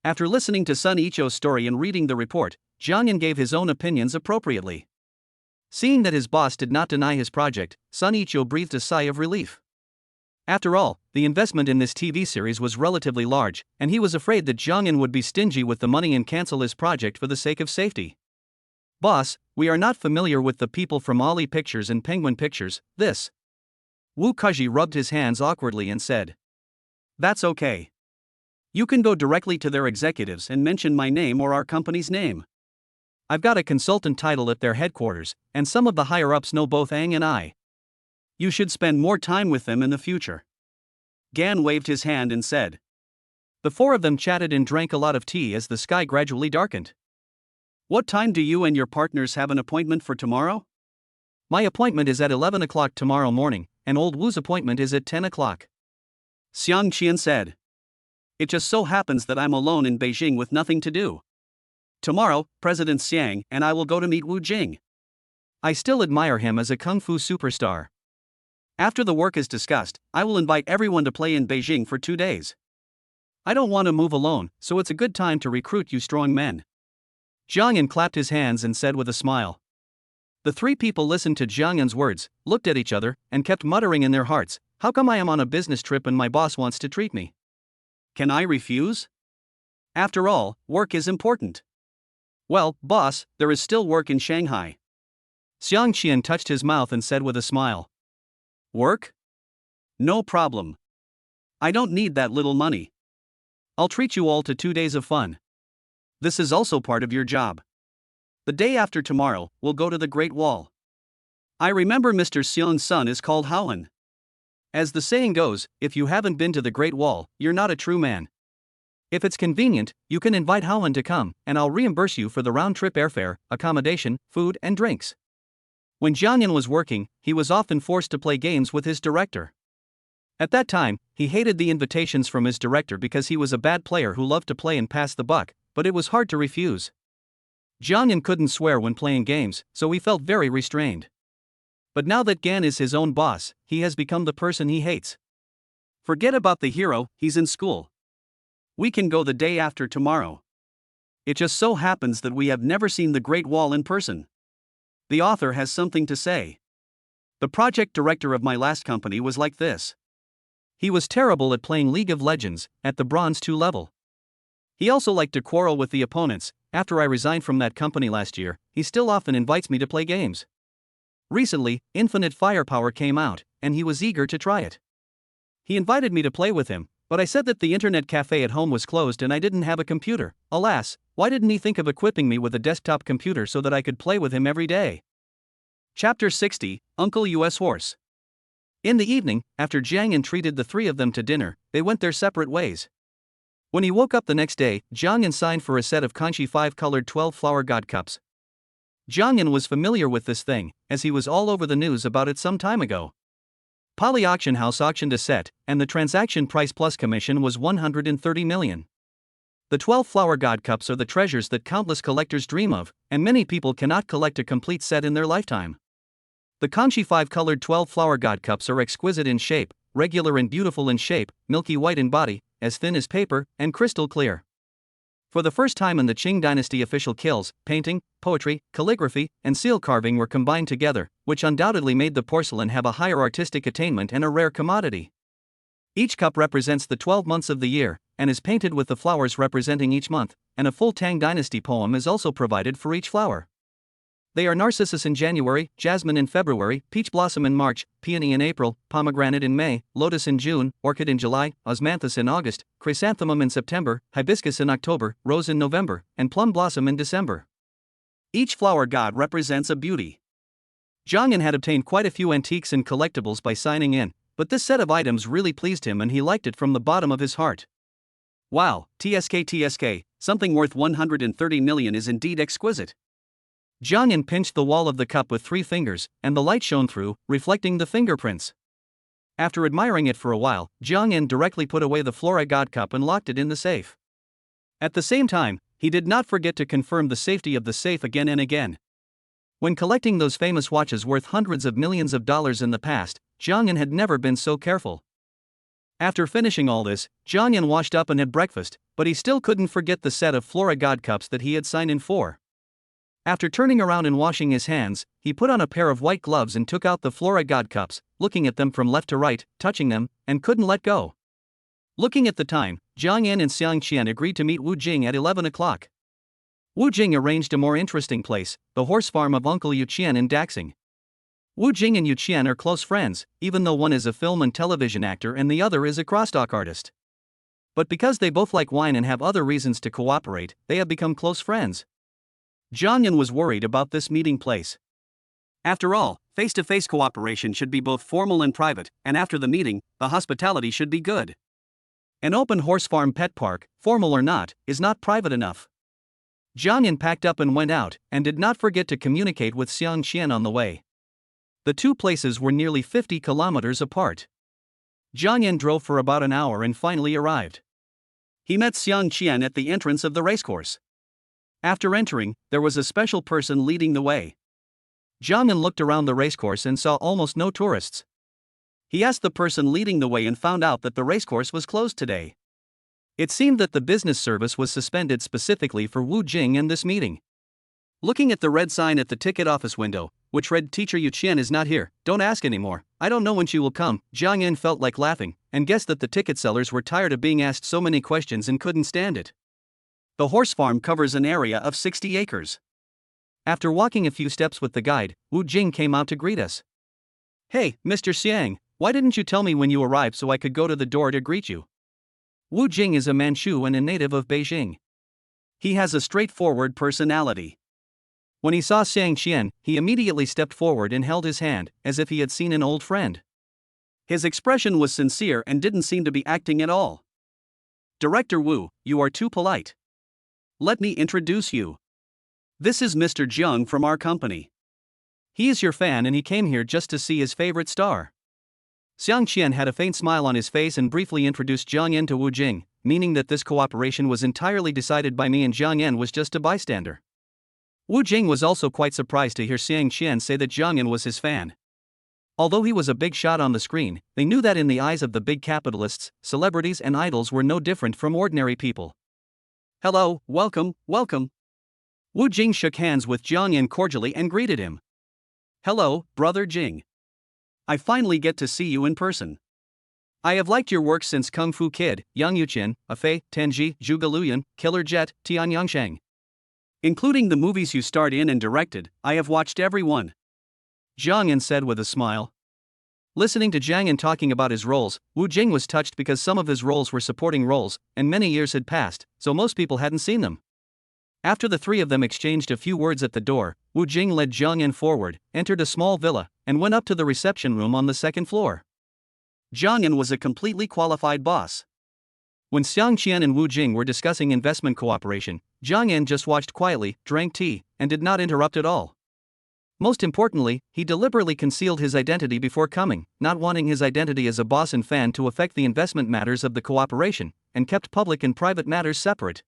Speaker 1: After listening to Sun Ichio's story and reading the report, Jiang Yan gave his own opinions appropriately. Seeing that his boss did not deny his project, Sun Ichio breathed a sigh of relief. After all, the investment in this TV series was relatively large, and he was afraid that Jiang Yan would be stingy with the money and cancel his project for the sake of safety. Boss, we are not familiar with the people from Ali Pictures and Penguin Pictures. Wu Kexi rubbed his hands awkwardly and said. That's okay. You can go directly to their executives and mention my name or our company's name. I've got a consultant title at their headquarters, and some of the higher-ups know both Ang and I. You should spend more time with them in the future. Gan waved his hand and said. The four of them chatted and drank a lot of tea as the sky gradually darkened. What time do you and your partners have an appointment for tomorrow? My appointment is at 11 o'clock tomorrow morning, and Old Wu's appointment is at 10 o'clock. Xiang Qian said. It just so happens that I'm alone in Beijing with nothing to do. Tomorrow, President Xiang and I will go to meet Wu Jing. I still admire him as a Kung Fu superstar. After the work is discussed, I will invite everyone to play in Beijing for 2 days. I don't want to move alone, so it's a good time to recruit you strong men. Jiang Yan clapped his hands and said with a smile. The three people listened to Jiang Yan's words, looked at each other, and kept muttering in their hearts, how come I am on a business trip and my boss wants to treat me? Can I refuse? After all, work is important. Well, boss, there is still work in Shanghai. Xiang Qian touched his mouth and said with a smile. Work? No problem. I don't need that little money. I'll treat you all to 2 days of fun. This is also part of your job. The day after tomorrow, we'll go to the Great Wall. I remember Mr. Seung's son is called Howhan. As the saying goes, if you haven't been to the Great Wall, you're not a true man. If it's convenient, you can invite Howhan to come, and I'll reimburse you for the round-trip airfare, accommodation, food, and drinks. When Jiangyan was working, he was often forced to play games with his director. At that time, he hated the invitations from his director because he was a bad player who loved to play and pass the buck, but it was hard to refuse. Jiangyan couldn't swear when playing games, so he felt very restrained. But now that Gan is his own boss, he has become the person he hates. Forget about the hero, he's in school. We can go the day after tomorrow. It just so happens that we have never seen the Great Wall in person. The author has something to say. The project director of my last company was like this. He was terrible at playing League of Legends, at the Bronze 2 level. He also liked to quarrel with the opponents. After I resigned from that company last year, he still often invites me to play games. Recently, Infinite Firepower came out, and he was eager to try it. He invited me to play with him, but I said that the internet cafe at home was closed and I didn't have a computer. Alas, why didn't he think of equipping me with a desktop computer so that I could play with him every day? Chapter 60, Uncle US Horse. In the evening, after Jiangyan treated the three of them to dinner, they went their separate ways. When he woke up the next day, Jiangyan signed for a set of Kanchi 5-colored 12-flower god cups. Jiangyan was familiar with this thing, as he was all over the news about it some time ago. Poly Auction House auctioned a set, and the transaction price plus commission was 130 million. The 12-flower god cups are the treasures that countless collectors dream of, and many people cannot collect a complete set in their lifetime. The Kanchi 5-colored 12-flower god cups are exquisite in shape, regular and beautiful in shape, milky white in body, as thin as paper, and crystal clear. For the first time in the Qing dynasty, official kills, painting, poetry, calligraphy, and seal carving were combined together, which undoubtedly made the porcelain have a higher artistic attainment and a rare commodity. Each cup represents the 12 months of the year, and is painted with the flowers representing each month, and a full Tang dynasty poem is also provided for each flower. They are narcissus in January, jasmine in February, peach blossom in March, peony in April, pomegranate in May, lotus in June, orchid in July, osmanthus in August, chrysanthemum in September, hibiscus in October, rose in November, and plum blossom in December. Each flower god represents a beauty. Jiangyan had obtained quite a few antiques and collectibles by signing in, but this set of items really pleased him and he liked it from the bottom of his heart. Wow, TSK, something worth 130 million is indeed exquisite. Jiangyan pinched the wall of the cup with 3 fingers, and the light shone through, reflecting the fingerprints. After admiring it for a while, Jiangyan directly put away the Flora God cup and locked it in the safe. At the same time, he did not forget to confirm the safety of the safe again and again. When collecting those famous watches worth hundreds of millions of dollars in the past, Jiangyan had never been so careful. After finishing all this, Jiangyan washed up and had breakfast, but he still couldn't forget the set of Flora God cups that he had signed in for. After turning around and washing his hands, he put on a pair of white gloves and took out the Flora God cups, looking at them from left to right, touching them, and couldn't let go. Looking at the time, Jiangyan and Xiang Qian agreed to meet Wu Jing at 11 o'clock. Wu Jing arranged a more interesting place, the horse farm of Uncle Yu Qian in Daxing. Wu Jing and Yu Qian are close friends, even though one is a film and television actor and the other is a crosstalk artist. But because they both like wine and have other reasons to cooperate, they have become close friends. Jiangyan was worried about this meeting place. After all, face-to-face cooperation should be both formal and private, and after the meeting, the hospitality should be good. An open horse farm pet park, formal or not, is not private enough. Jiangyan packed up and went out, and did not forget to communicate with Xiang Qian on the way. The two places were nearly 50 kilometers apart. Jiangyan drove for about an hour and finally arrived. He met Xiang Qian at the entrance of the racecourse. After entering, there was a special person leading the way. Jiangyan looked around the racecourse and saw almost no tourists. He asked the person leading the way and found out that the racecourse was closed today. It seemed that the business service was suspended specifically for Wu Jing and this meeting. Looking at the red sign at the ticket office window, which read "Teacher Yu Qian is not here, don't ask anymore, I don't know when she will come," Jiangyan felt like laughing, and guessed that the ticket sellers were tired of being asked so many questions and couldn't stand it. The horse farm covers an area of 60 acres. After walking a few steps with the guide, Wu Jing came out to greet us. "Hey, Mr. Xiang, Why didn't you tell me when you arrived so I could go to the door to greet you? Wu Jing is a Manchu and a native of Beijing. He has a straightforward personality. When he saw Xiang Qian, he immediately stepped forward and held his hand, as if he had seen an old friend. His expression was sincere and didn't seem to be acting at all. Director Wu, you are too polite. Let me introduce you. This is Mr. Jiang from our company. He is your fan and he came here just to see his favorite star. Xiang Qian had a faint smile on his face and briefly introduced Jiang Yan to Wu Jing, meaning that this cooperation was entirely decided by me and Jiang Yan was just a bystander. Wu Jing was also quite surprised to hear Xiang Qian say that Jiang Yan was his fan. Although he was a big shot on the screen, they knew that in the eyes of the big capitalists, celebrities and idols were no different from ordinary people. Hello, welcome, welcome. Wu Jing shook hands with Jiang Yan cordially and greeted him. Hello, brother Jing. I finally get to see you in person. I have liked your work since Kung Fu Kid, Yang Yuqian, Afei, Tenji, Zhuge Liuyan, Killer Jet, Tian Yangsheng. Including the movies you starred in and directed, I have watched every one. Jiang Yan said with a smile. Listening to Jiang Yan talking about his roles, Wu Jing was touched because some of his roles were supporting roles, and many years had passed, so most people hadn't seen them. After the three of them exchanged a few words at the door, Wu Jing led Jiang Yan forward, entered a small villa, and went up to the reception room on the second floor. Jiang Yan was a completely qualified boss. When Xiang Qian and Wu Jing were discussing investment cooperation, Jiang Yan just watched quietly, drank tea, and did not interrupt at all. Most importantly, he deliberately concealed his identity before coming, not wanting his identity as a boss and fan to affect the investment matters of the cooperation, and kept public and private matters separate.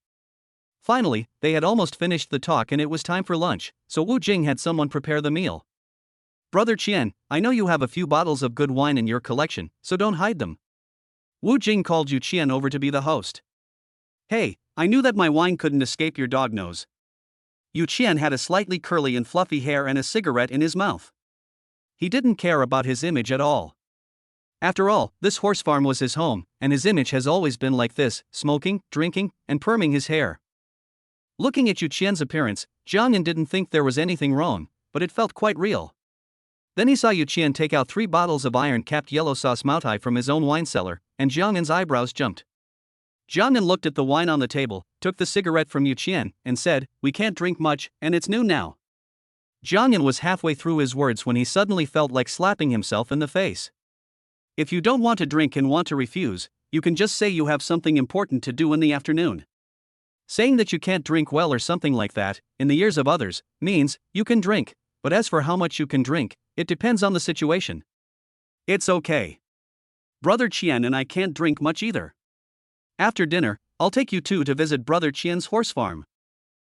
Speaker 1: Finally, they had almost finished the talk and it was time for lunch, so Wu Jing had someone prepare the meal. Brother Qian, I know you have a few bottles of good wine in your collection, so don't hide them. Wu Jing called Yu Qian over to be the host. Hey, I knew that my wine couldn't escape your dog nose. Yu Qian had a slightly curly and fluffy hair and a cigarette in his mouth. He didn't care about his image at all. After all, this horse farm was his home, and his image has always been like this, smoking, drinking, and perming his hair. Looking at Yu Qian's appearance, Jiang Yan didn't think there was anything wrong, but it felt quite real. Then he saw Yu Qian take out 3 bottles of iron-capped yellow sauce Moutai from his own wine cellar, and Jiang Yan's eyebrows jumped. Jiang Yan looked at the wine on the table, took the cigarette from Yu Qian, and said, "We can't drink much, and it's noon now." Jiang Yan was halfway through his words when he suddenly felt like slapping himself in the face. If you don't want to drink and want to refuse, you can just say you have something important to do in the afternoon. Saying that you can't drink well or something like that, in the ears of others, means you can drink, but as for how much you can drink, it depends on the situation. It's okay. Brother Qian and I can't drink much either. After dinner, I'll take you two to visit Brother Qian's horse farm.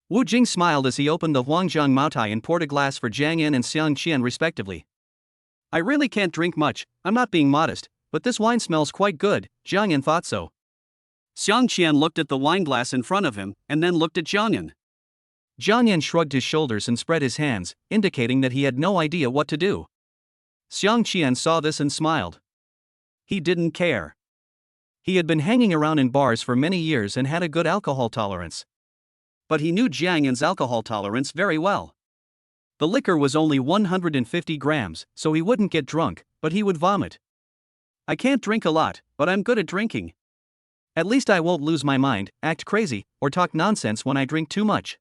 Speaker 1: Wu Jing smiled as he opened the Huangjiang Moutai and poured a glass for Jiang Yan and Xiang Qian respectively. I really can't drink much, I'm not being modest, but this wine smells quite good, Jiang Yan thought so. Xiang Qian looked at the wine glass in front of him, and then looked at Jiang Yan. Jiang Yan shrugged his shoulders and spread his hands, indicating that he had no idea what to do. Xiang Qian saw this and smiled. He didn't care. He had been hanging around in bars for many years and had a good alcohol tolerance. But he knew Jiang Yan's alcohol tolerance very well. The liquor was only 150 grams, so he wouldn't get drunk, but he would vomit. I can't drink a lot, but I'm good at drinking. At least I won't lose my mind, act crazy, or talk nonsense when I drink too much.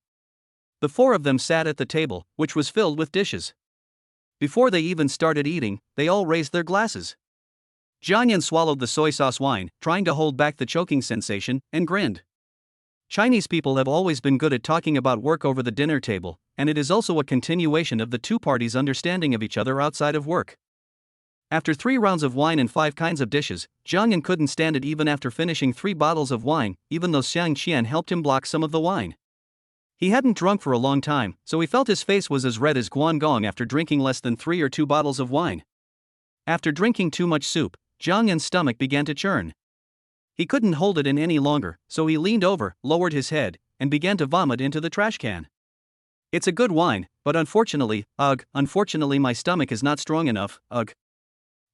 Speaker 1: The 4 of them sat at the table, which was filled with dishes. Before they even started eating, they all raised their glasses. Jiang Yan swallowed the soy sauce wine, trying to hold back the choking sensation, and grinned. Chinese people have always been good at talking about work over the dinner table, and it is also a continuation of the 2 parties' understanding of each other outside of work. After 3 rounds of wine and 5 kinds of dishes, Jiang Yan couldn't stand it even after finishing 3 bottles of wine, even though Xiang Qian helped him block some of the wine. He hadn't drunk for a long time, so he felt his face was as red as Guangdong after drinking less than 3 or 2 bottles of wine. After drinking too much soup, Jiang Yan's stomach began to churn. He couldn't hold it in any longer, so he leaned over, lowered his head, and began to vomit into the trash can. It's a good wine, but unfortunately my stomach is not strong enough,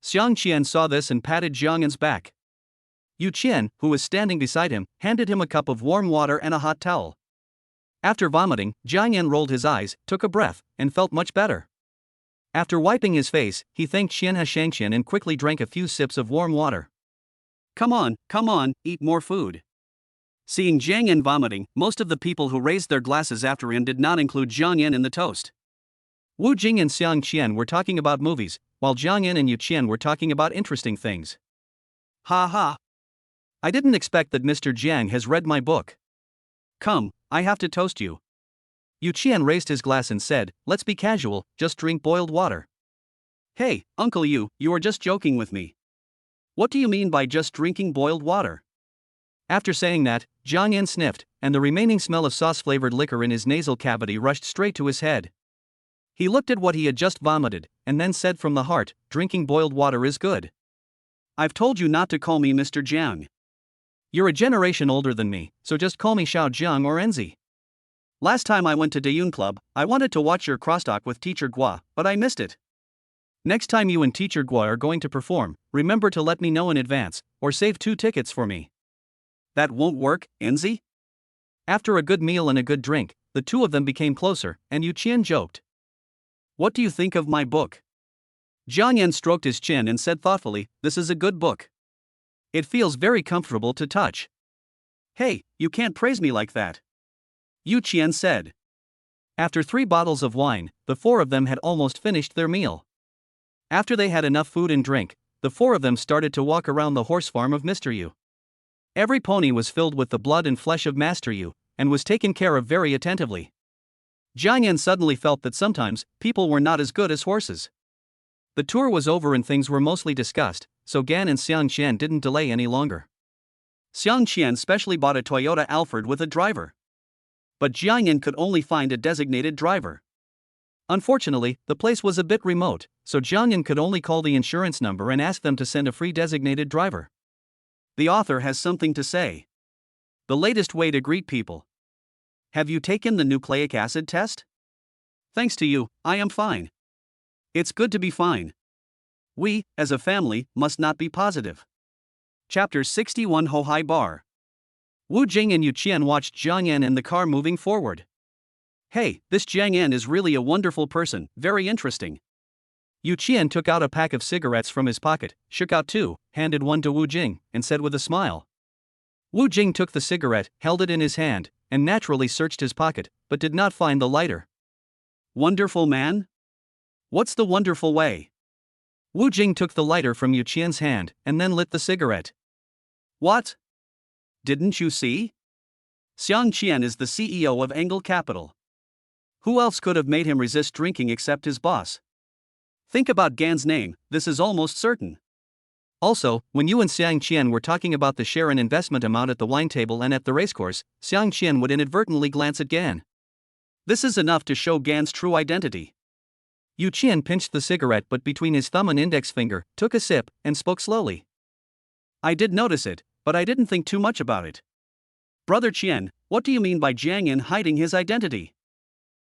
Speaker 1: Xiang Qian saw this and patted Jiang Yan's back. Yu Qian, who was standing beside him, handed him a cup of warm water and a hot towel. After vomiting, Jiang Yan rolled his eyes, took a breath, and felt much better. After wiping his face, he thanked Qian Shangqian and quickly drank a few sips of warm water. Come on, eat more food. Seeing Jiang Yan vomiting, most of the people who raised their glasses after him did not include Jiang Yan in the toast. Wu Jing and Xiang Qian were talking about movies, while Jiang Yan and Yu Qian were talking about interesting things. Ha ha! I didn't expect that Mr. Jiang has read my book. Come, I have to toast you. Yu Qian raised his glass and said, let's be casual, just drink boiled water. Hey, Uncle Yu, you are just joking with me. What do you mean by just drinking boiled water? After saying that, Jiang Yan sniffed, and the remaining smell of sauce-flavored liquor in his nasal cavity rushed straight to his head. He looked at what he had just vomited, and then said from the heart, drinking boiled water is good. I've told you not to call me Mr. Jiang. You're a generation older than me, so just call me Xiao Jiang or Enzi. Last time I went to Dayun Club, I wanted to watch your crosstalk with Teacher Gua, but I missed it. Next time you and Teacher Gua are going to perform, remember to let me know in advance, or save 2 tickets for me. That won't work, Enzi? After a good meal and a good drink, the two of them became closer, and Yu Qian joked. What do you think of my book? Jiang Yan stroked his chin and said thoughtfully, this is a good book. It feels very comfortable to touch. Hey, you can't praise me like that. Yu Qian said. After 3 bottles of wine, the 4 of them had almost finished their meal. After they had enough food and drink, the 4 of them started to walk around the horse farm of Mr. Yu. Every pony was filled with the blood and flesh of Master Yu, and was taken care of very attentively. Jiang Yan suddenly felt that sometimes, people were not as good as horses. The tour was over and things were mostly discussed, so Gan and Xiang Qian didn't delay any longer. Xiang Qian specially bought a Toyota Alphard with a driver. But Jiang Yan could only find a designated driver. Unfortunately, the place was a bit remote, so Jiang Yan could only call the insurance number and ask them to send a free designated driver. The author has something to say. The latest way to greet people. Have you taken the nucleic acid test? Thanks to you, I am fine. It's good to be fine. We, as a family, must not be positive. Chapter 61 Hohai Bar. Wu Jing and Yu Qian watched Jiang Yan in the car moving forward. Hey, this Jiang Yan is really a wonderful person, very interesting. Yu Qian took out a pack of cigarettes from his pocket, shook out 2, handed one to Wu Jing, and said with a smile. Wu Jing took the cigarette, held it in his hand, and naturally searched his pocket, but did not find the lighter. Wonderful man? What's the wonderful way? Wu Jing took the lighter from Yu Qian's hand, and then lit the cigarette. What? Didn't you see? Xiang Qian is the CEO of Angle Capital. Who else could have made him resist drinking except his boss? Think about Gan's name, this is almost certain. Also, when you and Xiang Qian were talking about the share and investment amount at the wine table and at the racecourse, Xiang Qian would inadvertently glance at Gan. This is enough to show Gan's true identity. Yu Qian pinched the cigarette but between his thumb and index finger, took a sip, and spoke slowly. I did notice it, but I didn't think too much about it. Brother Qian, what do you mean by Jiang Yan hiding his identity?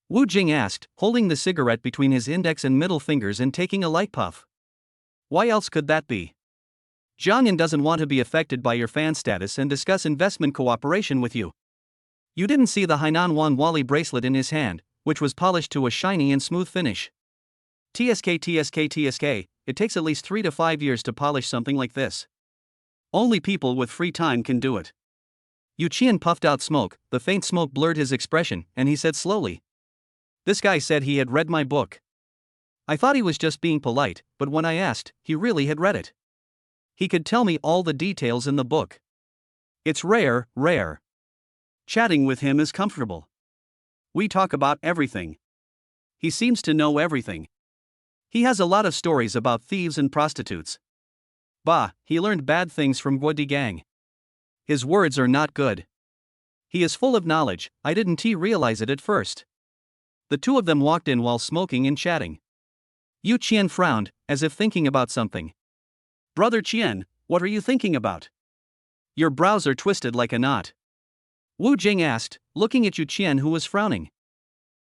Speaker 1: Wu Jing asked, holding the cigarette between his index and middle fingers and taking a light puff. Why else could that be? Jiang Yan doesn't want to be affected by your fan status and discuss investment cooperation with you. You didn't see the Hainan Wan Wali bracelet in his hand, which was polished to a shiny and smooth finish. TSK, it takes at least 3 to 5 years to polish something like this. Only people with free time can do it. Yu Qian puffed out smoke, the faint smoke blurred his expression, and he said slowly. This guy said he had read my book. I thought he was just being polite, but when I asked, he really had read it. He could tell me all the details in the book. It's rare. Chatting with him is comfortable. We talk about everything. He seems to know everything. He has a lot of stories about thieves and prostitutes. Bah, he learned bad things from Guodi Gang. His words are not good. He is full of knowledge, I didn't realize it at first. The two of them walked in while smoking and chatting. Yu Qian frowned, as if thinking about something. Brother Qian, what are you thinking about? Your brows are twisted like a knot. Wu Jing asked, looking at Yu Qian who was frowning.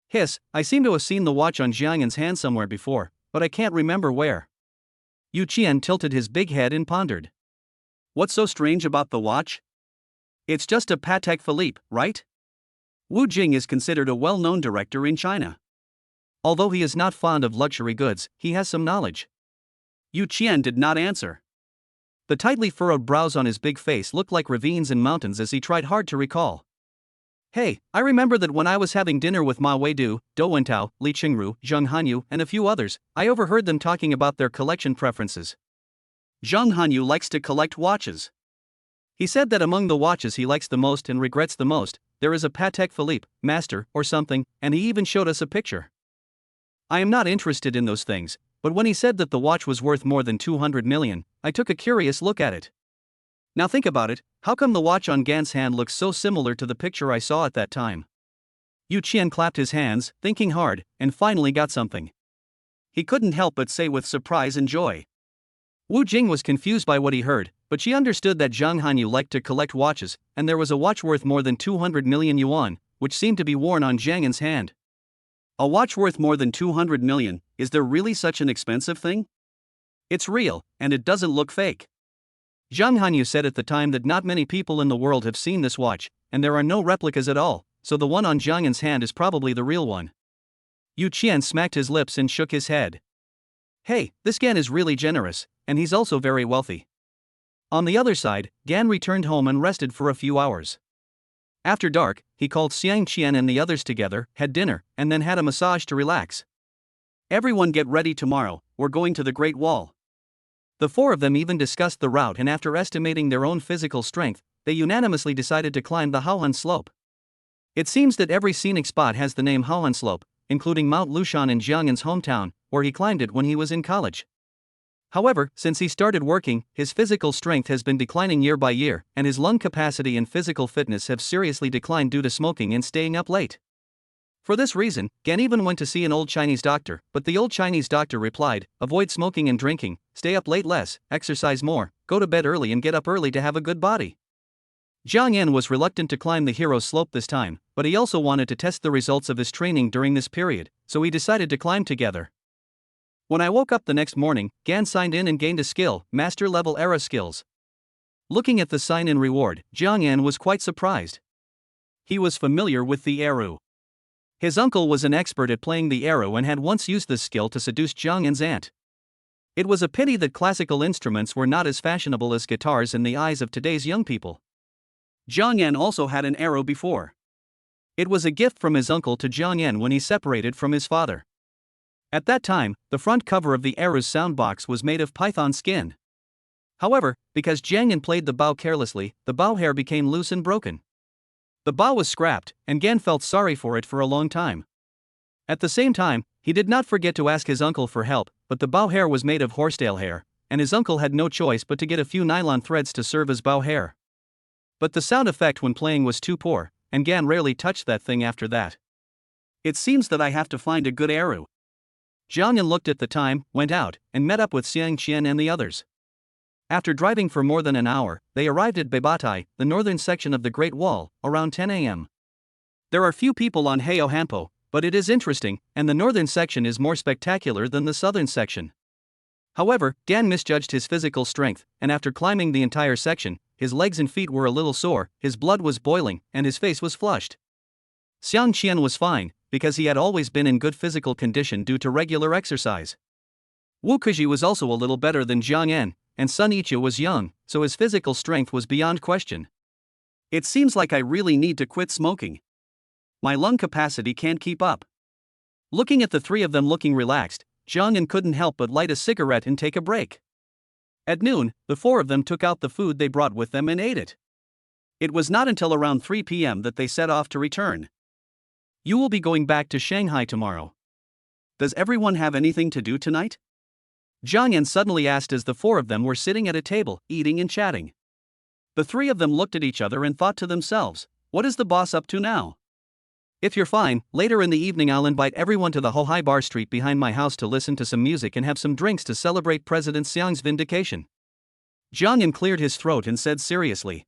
Speaker 1: Hiss, I seem to have seen the watch on Jiang Yan's hand somewhere before, but I can't remember where. Yu Qian tilted his big head and pondered. What's so strange about the watch? It's just a Patek Philippe, right? Wu Jing is considered a well-known director in China. Although he is not fond of luxury goods, he has some knowledge. Yu Qian did not answer. The tightly furrowed brows on his big face looked like ravines and mountains as he tried hard to recall. Hey, I remember that when I was having dinner with Ma Weidu, Dou Wentao, Li Qingru, Zheng Hanyu, and a few others, I overheard them talking about their collection preferences. Zheng Hanyu likes to collect watches. He said that among the watches he likes the most and regrets the most, there is a Patek Philippe, Master, or something, and he even showed us a picture. I am not interested in those things, but when he said that the watch was worth more than 200 million, I took a curious look at it. Now think about it, how come the watch on Gan's hand looks so similar to the picture I saw at that time? Yu Qian clapped his hands, thinking hard, and finally got something. He couldn't help but say with surprise and joy. Wu Jing was confused by what he heard, but she understood that Zhang Hanyu liked to collect watches, and there was a watch worth more than 200 million yuan, which seemed to be worn on Zhang Yan's hand. A watch worth more than 200 million, is there really such an expensive thing? It's real, and it doesn't look fake. Zhang Hanyu said at the time that not many people in the world have seen this watch, and there are no replicas at all, so the one on Zhang Yan's hand is probably the real one. Yu Qian smacked his lips and shook his head. Hey, this Gan is really generous, and he's also very wealthy. On the other side, Gan returned home and rested for a few hours. After dark, he called Xiang Qian and the others together, had dinner, and then had a massage to relax. Everyone get ready tomorrow, we're going to the Great Wall. The four of them even discussed the route, and after estimating their own physical strength, they unanimously decided to climb the Haohan Slope. It seems that every scenic spot has the name Haohan Slope, including Mount Lushan in Jiang Yan's hometown, where he climbed it when he was in college. However, since he started working, his physical strength has been declining year by year, and his lung capacity and physical fitness have seriously declined due to smoking and staying up late. For this reason, Gan even went to see an old Chinese doctor, but the old Chinese doctor replied, avoid smoking and drinking, stay up late less, exercise more, go to bed early and get up early to have a good body. Jiang Yan was reluctant to climb the hero slope this time, but he also wanted to test the results of his training during this period, so he decided to climb together. When I woke up the next morning, Gan signed in and gained a skill, Master Level Era Skills. Looking at the sign-in reward, Jiang Yan was quite surprised. He was familiar with the Eru. His uncle was an expert at playing the Eru and had once used this skill to seduce Jiang Yan's aunt. It was a pity that classical instruments were not as fashionable as guitars in the eyes of today's young people. Jiang Yan also had an Eru before. It was a gift from his uncle to Jiang Yan when he separated from his father. At that time, the front cover of the Eru's soundbox was made of python skin. However, because Jiang Yan played the bow carelessly, the bow hair became loose and broken. The bow was scrapped, and Gan felt sorry for it for a long time. At the same time, he did not forget to ask his uncle for help, but the bow hair was made of horsetail hair, and his uncle had no choice but to get a few nylon threads to serve as bow hair. But the sound effect when playing was too poor, and Gan rarely touched that thing after that. It seems that I have to find a good Eru. Jiang Yan looked at the time, went out, and met up with Xiang Qian and the others. After driving for more than an hour, they arrived at Beibatai, the northern section of the Great Wall, around 10 a.m. There are few people on Heyo Hampo, but it is interesting, and the northern section is more spectacular than the southern section. However, Gan misjudged his physical strength, and after climbing the entire section, his legs and feet were a little sore, his blood was boiling, and his face was flushed. Xiang Qian was fine, because he had always been in good physical condition due to regular exercise. Wu Keji was also a little better than Jiang Yan, and Sun Yiqiu was young, so his physical strength was beyond question. It seems like I really need to quit smoking. My lung capacity can't keep up. Looking at the three of them looking relaxed, Jiang Yan couldn't help but light a cigarette and take a break. At noon, the four of them took out the food they brought with them and ate it. It was not until around 3 p.m. that they set off to return. You will be going back to Shanghai tomorrow. Does everyone have anything to do tonight? Jiang Yan suddenly asked as the four of them were sitting at a table, eating and chatting. The three of them looked at each other and thought to themselves, what is the boss up to now? If you're fine, later in the evening I'll invite everyone to the Hohai Bar Street behind my house to listen to some music and have some drinks to celebrate President Xiang's vindication. Jiang Yan cleared his throat and said seriously.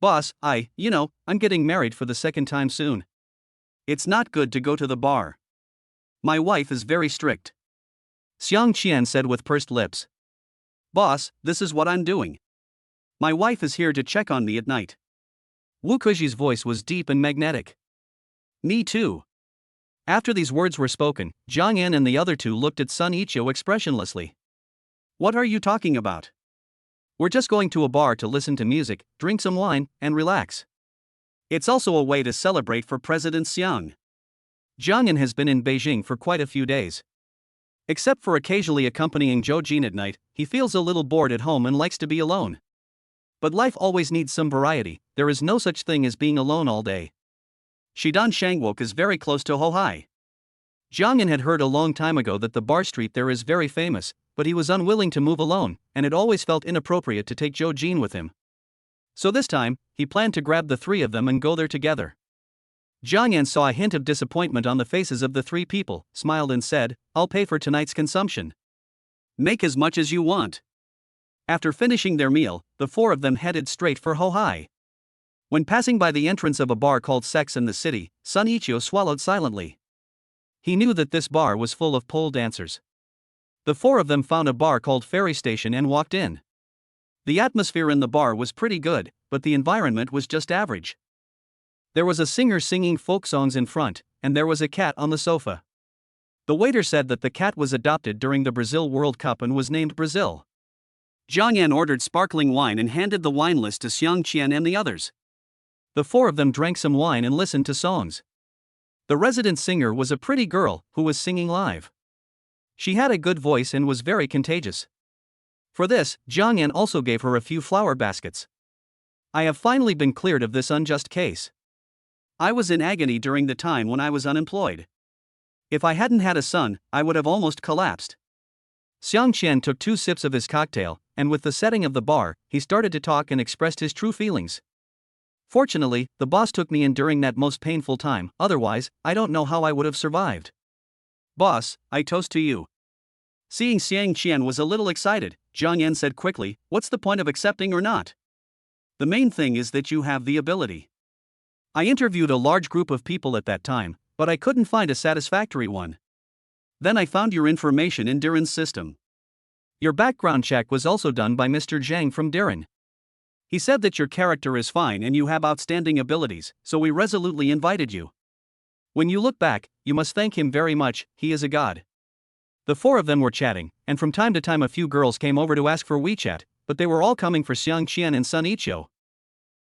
Speaker 1: Boss, I'm getting married for the second time soon. It's not good to go to the bar. My wife is very strict. Xiang Qian said with pursed lips. Boss, this is what I'm doing. My wife is here to check on me at night. Wu Keji's voice was deep and magnetic. Me too. After these words were spoken, Jiang Yan and the other two looked at Sun Ichio expressionlessly. What are you talking about? We're just going to a bar to listen to music, drink some wine, and relax. It's also a way to celebrate for President Xiang. Jiang Yan has been in Beijing for quite a few days. Except for occasionally accompanying Zhou Jin at night, he feels a little bored at home and likes to be alone. But life always needs some variety, there is no such thing as being alone all day. Shidan Shangwok is very close to Hohai. Jiang Yan had heard a long time ago that the bar street there is very famous, but he was unwilling to move alone, and it always felt inappropriate to take Zhou Jin with him. So this time, he planned to grab the three of them and go there together. Jiang Yan saw a hint of disappointment on the faces of the three people, smiled and said, I'll pay for tonight's consumption. Make as much as you want. After finishing their meal, the four of them headed straight for Hohai. When passing by the entrance of a bar called Sex in the City, Sun Ichio swallowed silently. He knew that this bar was full of pole dancers. The four of them found a bar called Ferry Station and walked in. The atmosphere in the bar was pretty good, but the environment was just average. There was a singer singing folk songs in front, and there was a cat on the sofa. The waiter said that the cat was adopted during the Brazil World Cup and was named Brazil. Jiang Yan ordered sparkling wine and handed the wine list to Xiang Qian and the others. The four of them drank some wine and listened to songs. The resident singer was a pretty girl who was singing live. She had a good voice and was very contagious. For this, Jiang Yan also gave her a few flower baskets. I have finally been cleared of this unjust case. I was in agony during the time when I was unemployed. If I hadn't had a son, I would have almost collapsed. Xiang Qian took 2 sips of his cocktail, and with the setting of the bar, he started to talk and expressed his true feelings. Fortunately, the boss took me in during that most painful time, otherwise, I don't know how I would have survived. Boss, I toast to you. Seeing Xiang Qian was a little excited, Jiang Yan said quickly, what's the point of accepting or not? The main thing is that you have the ability. I interviewed a large group of people at that time, but I couldn't find a satisfactory one. Then I found your information in Diren's system. Your background check was also done by Mr. Zhang from Diren. He said that your character is fine and you have outstanding abilities, so we resolutely invited you. When you look back, you must thank him very much, he is a god. The four of them were chatting, and from time to time a few girls came over to ask for WeChat, but they were all coming for Xiang Qian and Sun Ichio.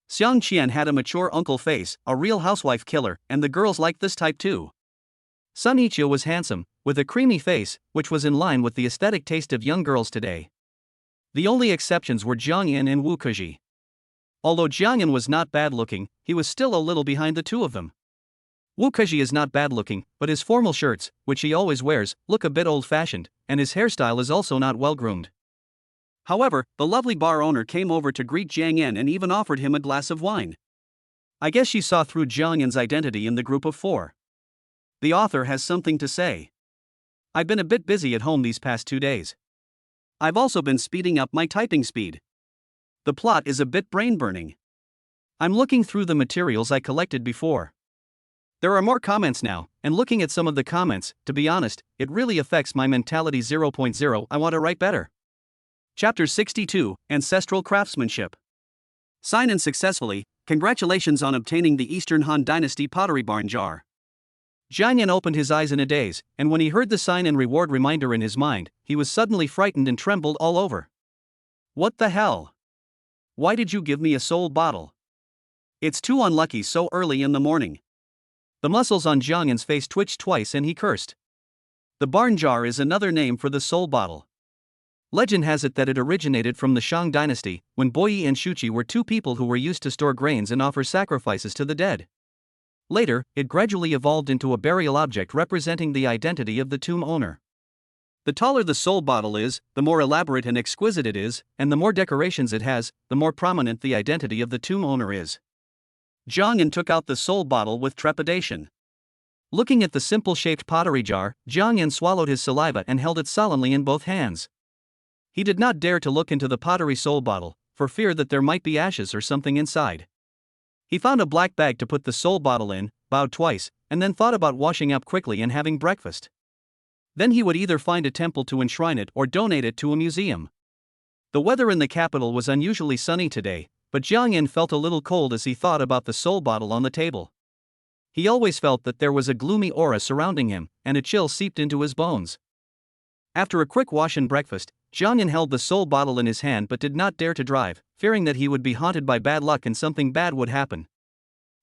Speaker 1: Xiang Qian had a mature uncle face, a real housewife killer, and the girls liked this type too. Sun Ichio was handsome, with a creamy face, which was in line with the aesthetic taste of young girls today. The only exceptions were Jiang Yan and Wu Keji. Although Jiang Yan was not bad looking, he was still a little behind the two of them. Wu Keji is not bad looking, but his formal shirts, which he always wears, look a bit old-fashioned, and his hairstyle is also not well-groomed. However, the lovely bar owner came over to greet Jiang Yan and even offered him a glass of wine. I guess she saw through Jiang Yan's identity in the group of four. The author has something to say. I've been a bit busy at home these past 2 days. I've also been speeding up my typing speed. The plot is a bit brain-burning. I'm looking through the materials I collected before. There are more comments now, and looking at some of the comments, to be honest, it really affects my mentality 0.0. I want to write better. Chapter 62, Ancestral Craftsmanship. Sign in successfully, congratulations on obtaining the Eastern Han Dynasty pottery barn jar. Jiang Yan opened his eyes in a daze, and when he heard the sign and reward reminder in his mind, he was suddenly frightened and trembled all over. What the hell? Why did you give me a soul bottle? It's too unlucky so early in the morning. The muscles on Jiang Yan's face twitched twice and he cursed. The barn jar is another name for the soul bottle. Legend has it that it originated from the Shang dynasty, when Boyi and Shuqi were 2 people who were used to store grains and offer sacrifices to the dead. Later, it gradually evolved into a burial object representing the identity of the tomb owner. The taller the soul bottle is, the more elaborate and exquisite it is, and the more decorations it has, the more prominent the identity of the tomb owner is. Jiang Yan took out the soul bottle with trepidation. Looking at the simple-shaped pottery jar, Jiang Yan swallowed his saliva and held it solemnly in both hands. He did not dare to look into the pottery soul bottle, for fear that there might be ashes or something inside. He found a black bag to put the soul bottle in, bowed twice, and then thought about washing up quickly and having breakfast. Then he would either find a temple to enshrine it or donate it to a museum. The weather in the capital was unusually sunny today, but Jiang Yan felt a little cold as he thought about the soul bottle on the table. He always felt that there was a gloomy aura surrounding him, and a chill seeped into his bones. After a quick wash and breakfast, Jiang held the soul bottle in his hand but did not dare to drive, fearing that he would be haunted by bad luck and something bad would happen.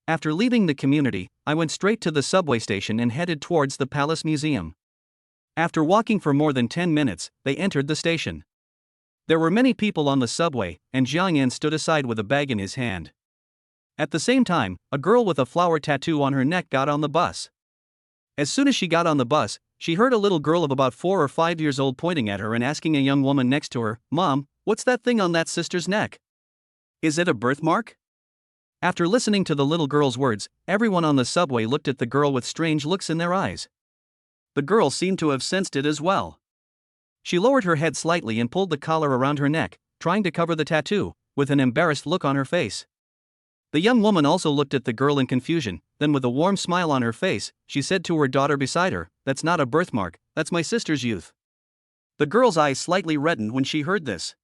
Speaker 1: After leaving the community, I went straight to the subway station and headed towards the Palace Museum. After walking for more than 10 minutes, they entered the station. There were many people on the subway, and Jiang stood aside with a bag in his hand. At the same time, a girl with a flower tattoo on her neck got on the bus. As soon as she got on the bus, she heard a little girl of about 4 or 5 years old pointing at her and asking a young woman next to her, "Mom, what's that thing on that sister's neck? Is it a birthmark?" After listening to the little girl's words, everyone on the subway looked at the girl with strange looks in their eyes. The girl seemed to have sensed it as well. She lowered her head slightly and pulled the collar around her neck, trying to cover the tattoo, with an embarrassed look on her face. The young woman also looked at the girl in confusion, then with a warm smile on her face, she said to her daughter beside her, "That's not a birthmark, that's my sister's youth." The girl's eyes slightly reddened when she heard this.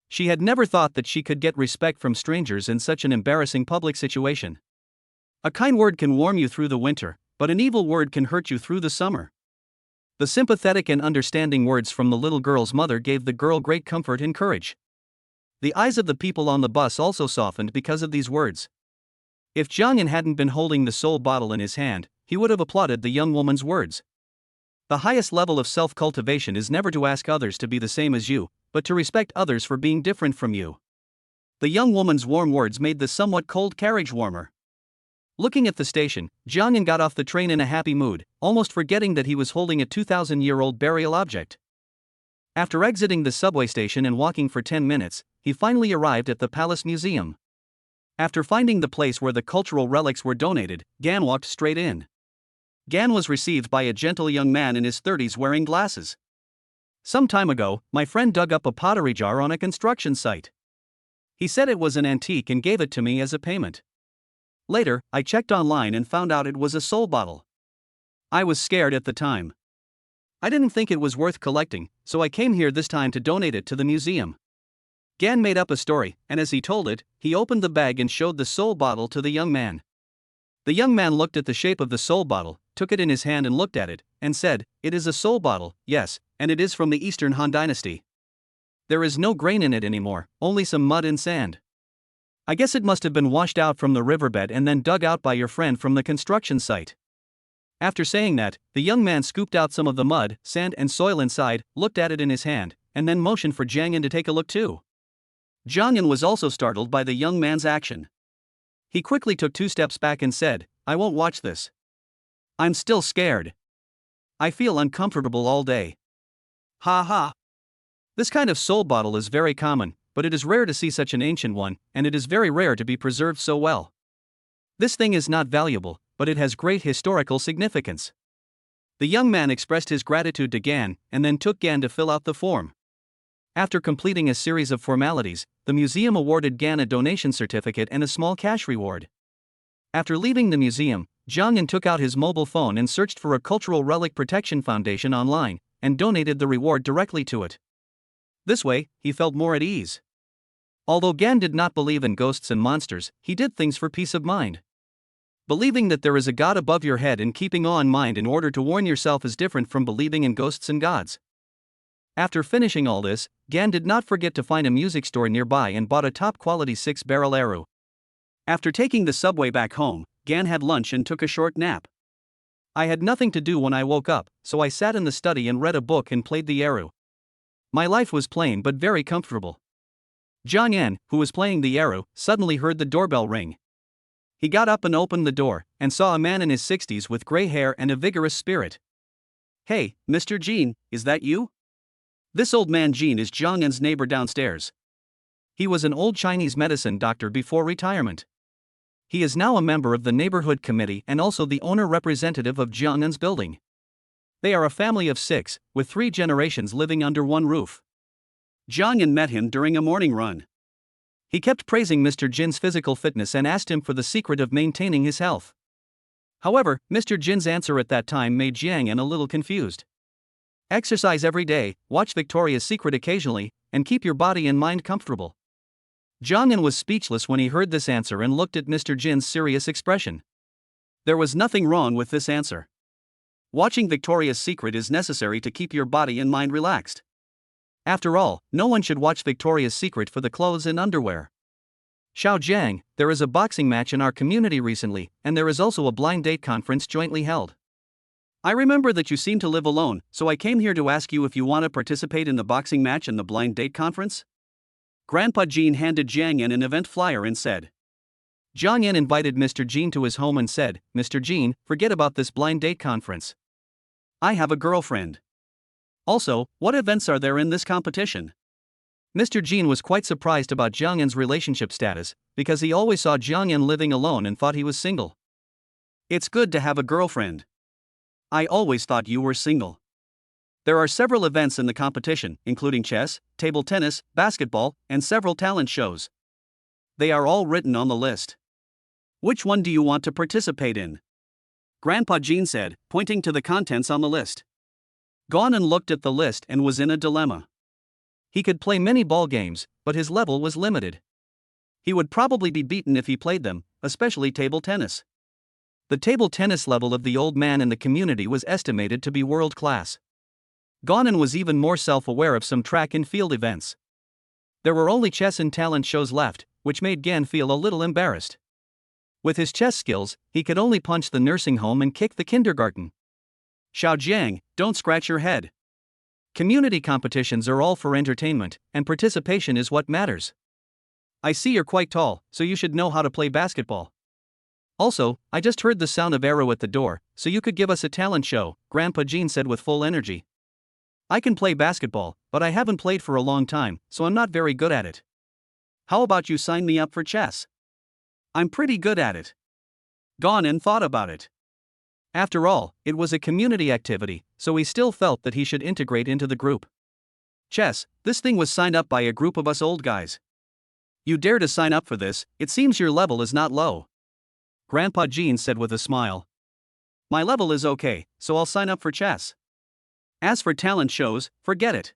Speaker 1: She had never thought that she could get respect from strangers in such an embarrassing public situation. A kind word can warm you through the winter, but an evil word can hurt you through the summer. The sympathetic and understanding words from the little girl's mother gave the girl great comfort and courage. The eyes of the people on the bus also softened because of these words. If Jiang hadn't been holding the soul bottle in his hand, he would have applauded the young woman's words. The highest level of self-cultivation is never to ask others to be the same as you, but to respect others for being different from you. The young woman's warm words made the somewhat cold carriage warmer. Looking at the station, Jiang got off the train in a happy mood, almost forgetting that he was holding a 2,000-year-old burial object. After exiting the subway station and walking for 10 minutes, he finally arrived at the Palace Museum. After finding the place where the cultural relics were donated, Gan walked straight in. Gan was received by a gentle young man in his 30s wearing glasses. "Some time ago, my friend dug up a pottery jar on a construction site. He said it was an antique and gave it to me as a payment. Later, I checked online and found out it was a soul bottle. I was scared at the time. I didn't think it was worth collecting, so I came here this time to donate it to the museum." Gan made up a story, and as he told it, he opened the bag and showed the soul bottle to the young man. The young man looked at the shape of the soul bottle, took it in his hand and looked at it, and said, "It is a soul bottle, yes, and it is from the Eastern Han Dynasty. There is no grain in it anymore, only some mud and sand. I guess it must have been washed out from the riverbed and then dug out by your friend from the construction site." After saying that, the young man scooped out some of the mud, sand and soil inside, looked at it in his hand, and then motioned for Jiang to take a look too. Jiang was also startled by the young man's action. He quickly took 2 steps back and said, "I won't watch this. I'm still scared. I feel uncomfortable all day." Ha ha. This kind of soul bottle is very common, but it is rare to see such an ancient one, and it is very rare to be preserved so well. This thing is not valuable, but it has great historical significance. The young man expressed his gratitude to Gan, and then took Gan to fill out the form. After completing a series of formalities, the museum awarded Gan a donation certificate and a small cash reward. After leaving the museum, Jiang took out his mobile phone and searched for a Cultural Relic Protection Foundation online, and donated the reward directly to it. This way, he felt more at ease. Although Gan did not believe in ghosts and monsters, he did things for peace of mind. Believing that there is a God above your head and keeping awe in mind in order to warn yourself is different from believing in ghosts and gods. After finishing all this, Gan did not forget to find a music store nearby and bought a top-quality 6-barrel Eru. After taking the subway back home, Gan had lunch and took a short nap. I had nothing to do when I woke up, so I sat in the study and read a book and played the Eru. My life was plain but very comfortable. Jiang, who was playing the Eru, suddenly heard the doorbell ring. He got up and opened the door, and saw a man in his 60s with gray hair and a vigorous spirit. "Hey, Mr. Jean, is that you?" This old man Jean is Jiang's neighbor downstairs. He was an old Chinese medicine doctor before retirement. He is now a member of the neighborhood committee and also the owner representative of Jiang's building. They are a family of 6, with 3 generations living under one roof. Jiang met him during a morning run. He kept praising Mr. Jin's physical fitness and asked him for the secret of maintaining his health. However, Mr. Jin's answer at that time made Jiang a little confused. "Exercise every day, watch Victoria's Secret occasionally, and keep your body and mind comfortable." Jiang was speechless when he heard this answer and looked at Mr. Jin's serious expression. There was nothing wrong with this answer. Watching Victoria's Secret is necessary to keep your body and mind relaxed. After all, no one should watch Victoria's Secret for the clothes and underwear. Xiao Jiang, there is a boxing match in our community recently, and there is also a blind date conference jointly held. I remember that you seem to live alone, so I came here to ask you if you want to participate in the boxing match and the blind date conference? Grandpa Jean handed Jiang Yan an event flyer and said. Jiang Yan invited Mr. Jean to his home and said, Mr. Jean, forget about this blind date conference. I have a girlfriend. Also, what events are there in this competition? Mr. Jean was quite surprised about Jiang Yan's relationship status, because he always saw Jiang Yan living alone and thought he was single. It's good to have a girlfriend. I always thought you were single. There are several events in the competition, including chess, table tennis, basketball, and several talent shows. They are all written on the list. Which one do you want to participate in? Grandpa Jean said, pointing to the contents on the list. Gonan looked at the list and was in a dilemma. He could play many ball games, but his level was limited. He would probably be beaten if he played them, especially table tennis. The table tennis level of the old man in the community was estimated to be world class. Gonan was even more self-aware of some track and field events. There were only chess and talent shows left, which made Gan feel a little embarrassed. With his chess skills, he could only punch the nursing home and kick the kindergarten. Xiao Jiang, don't scratch your head. Community competitions are all for entertainment, and participation is what matters. I see you're quite tall, so you should know how to play basketball. Also, I just heard the sound of arrow at the door, so you could give us a talent show, Grandpa Jean said with full energy. I can play basketball, but I haven't played for a long time, so I'm not very good at it. How about you sign me up for chess? I'm pretty good at it. Gonan thought about it. After all, it was a community activity, so he still felt that he should integrate into the group. Chess, this thing was signed up by a group of us old guys. You dare to sign up for this, it seems your level is not low. Grandpa Jean said with a smile. My level is okay, so I'll sign up for chess. As for talent shows, forget it.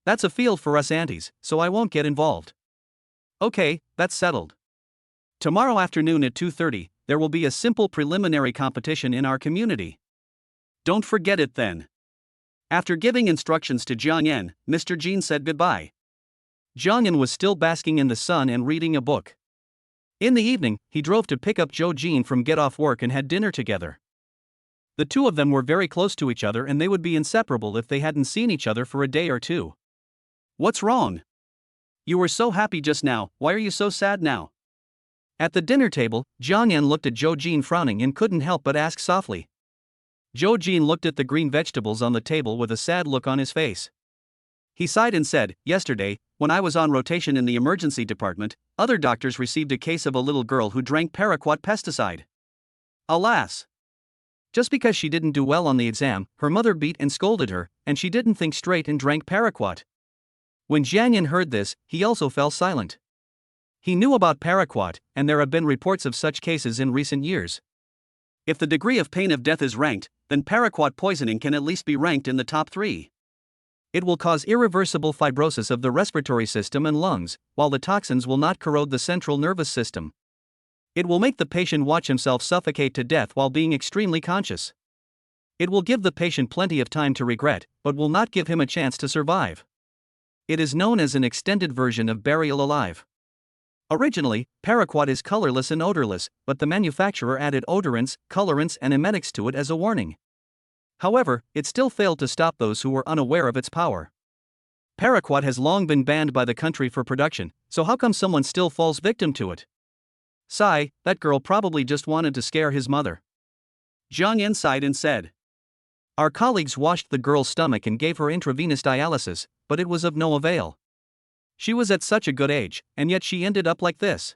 Speaker 1: That's a field for us aunties, so I won't get involved. Okay, that's settled. Tomorrow afternoon at 2:30, there will be a simple preliminary competition in our community. Don't forget it then. After giving instructions to Jiang Yan, Mr. Jean said goodbye. Jiang Yan was still basking in the sun and reading a book. In the evening, he drove to pick up Zhou Jin from get off work and had dinner together. The two of them were very close to each other and they would be inseparable if they hadn't seen each other for a day or two. What's wrong? You were so happy just now, why are you so sad now? At the dinner table, Jiang Yan looked at Zhou Jin frowning and couldn't help but ask softly. Zhou Jin looked at the green vegetables on the table with a sad look on his face. He sighed and said, yesterday, when I was on rotation in the emergency department, other doctors received a case of a little girl who drank paraquat pesticide. Alas! Just because she didn't do well on the exam, her mother beat and scolded her, and she didn't think straight and drank paraquat. When Jiang Yan heard this, he also fell silent. He knew about paraquat, and there have been reports of such cases in recent years. If the degree of pain of death is ranked, then paraquat poisoning can at least be ranked in the top 3. It will cause irreversible fibrosis of the respiratory system and lungs, while the toxins will not corrode the central nervous system. It will make the patient watch himself suffocate to death while being extremely conscious. It will give the patient plenty of time to regret, but will not give him a chance to survive. It is known as an extended version of burial alive. Originally, paraquat is colorless and odorless, but the manufacturer added odorants, colorants, and emetics to it as a warning. However, it still failed to stop those who were unaware of its power. Paraquat has long been banned by the country for production, so how come someone still falls victim to it? Sigh, that girl probably just wanted to scare his mother. Jiang Yan sighed and said. Our colleagues washed the girl's stomach and gave her intravenous dialysis, but it was of no avail. She was at such a good age, and yet she ended up like this.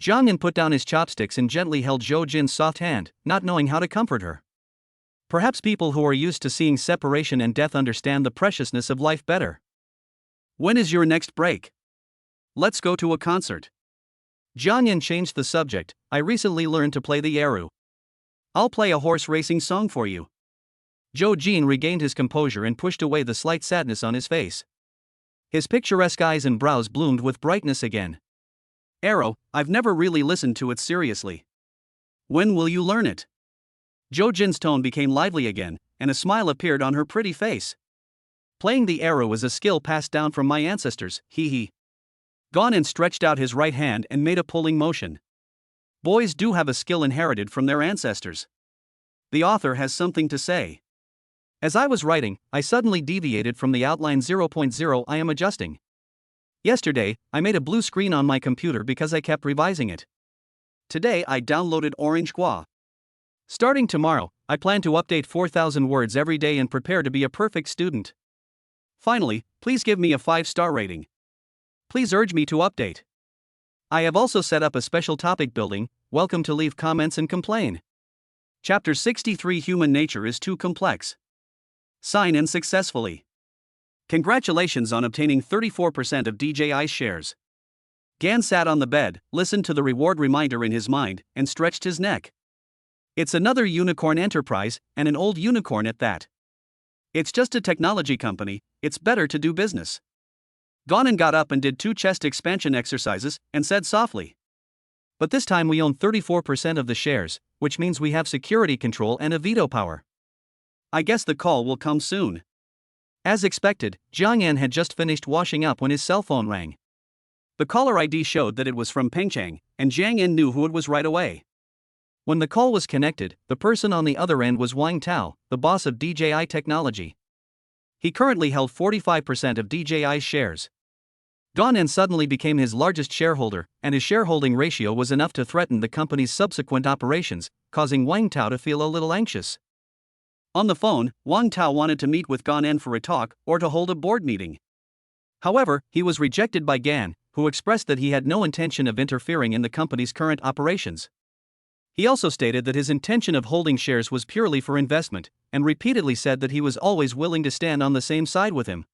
Speaker 1: Jiang Yan put down his chopsticks and gently held Zhou Jin's soft hand, not knowing how to comfort her. Perhaps people who are used to seeing separation and death understand the preciousness of life better. When is your next break? Let's go to a concert. Jiang Yan changed the subject. I recently learned to play the erhu. I'll play a horse racing song for you. Zhou Jin regained his composure and pushed away the slight sadness on his face. His picturesque eyes and brows bloomed with brightness again. Arrow, I've never really listened to it seriously. When will you learn it? Zhou Jin's tone became lively again, and a smile appeared on her pretty face. Playing the arrow is a skill passed down from my ancestors, hee hee. Ganin stretched out his right hand and made a pulling motion. Boys do have a skill inherited from their ancestors. The author has something to say. As I was writing, I suddenly deviated from the outline 0.0 I am adjusting. Yesterday, I made a blue screen on my computer because I kept revising it. Today I downloaded Orange Gua. Starting tomorrow, I plan to update 4,000 words every day and prepare to be a perfect student. Finally, please give me a 5-star rating. Please urge me to update. I have also set up a special topic building, welcome to leave comments and complain. Chapter 63 Human Nature is Too Complex. Sign in successfully. Congratulations on obtaining 34% of DJI's shares. Gan sat on the bed, listened to the reward reminder in his mind, and stretched his neck. It's another unicorn enterprise, and an old unicorn at that. It's just a technology company, it's better to do business. Ganin got up and did 2 chest expansion exercises, and said softly. But this time we own 34% of the shares, which means we have security control and a veto power. I guess the call will come soon. As expected, Jiang Yan had just finished washing up when his cell phone rang. The caller ID showed that it was from Pengcheng, and Jiang Yan knew who it was right away. When the call was connected, the person on the other end was Wang Tao, the boss of DJI Technology. He currently held 45% of DJI's shares. Ganin suddenly became his largest shareholder, and his shareholding ratio was enough to threaten the company's subsequent operations, causing Wang Tao to feel a little anxious. On the phone, Wang Tao wanted to meet with Ganin for a talk or to hold a board meeting. However, he was rejected by Gan, who expressed that he had no intention of interfering in the company's current operations. He also stated that his intention of holding shares was purely for investment, and repeatedly said that he was always willing to stand on the same side with him.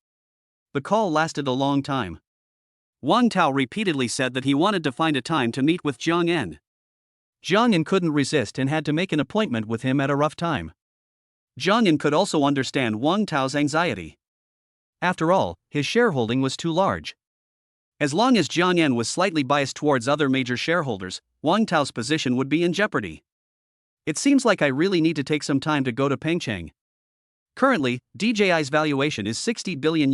Speaker 1: The call lasted a long time. Wang Tao repeatedly said that he wanted to find a time to meet with Jiang Yan. Jiang Yan couldn't resist and had to make an appointment with him at a rough time. Jiang Yan could also understand Wang Tao's anxiety. After all, his shareholding was too large. As long as Jiang Yan was slightly biased towards other major shareholders, Wang Tao's position would be in jeopardy. It seems like I really need to take some time to go to Pengcheng. Currently, DJI's valuation is $60 billion,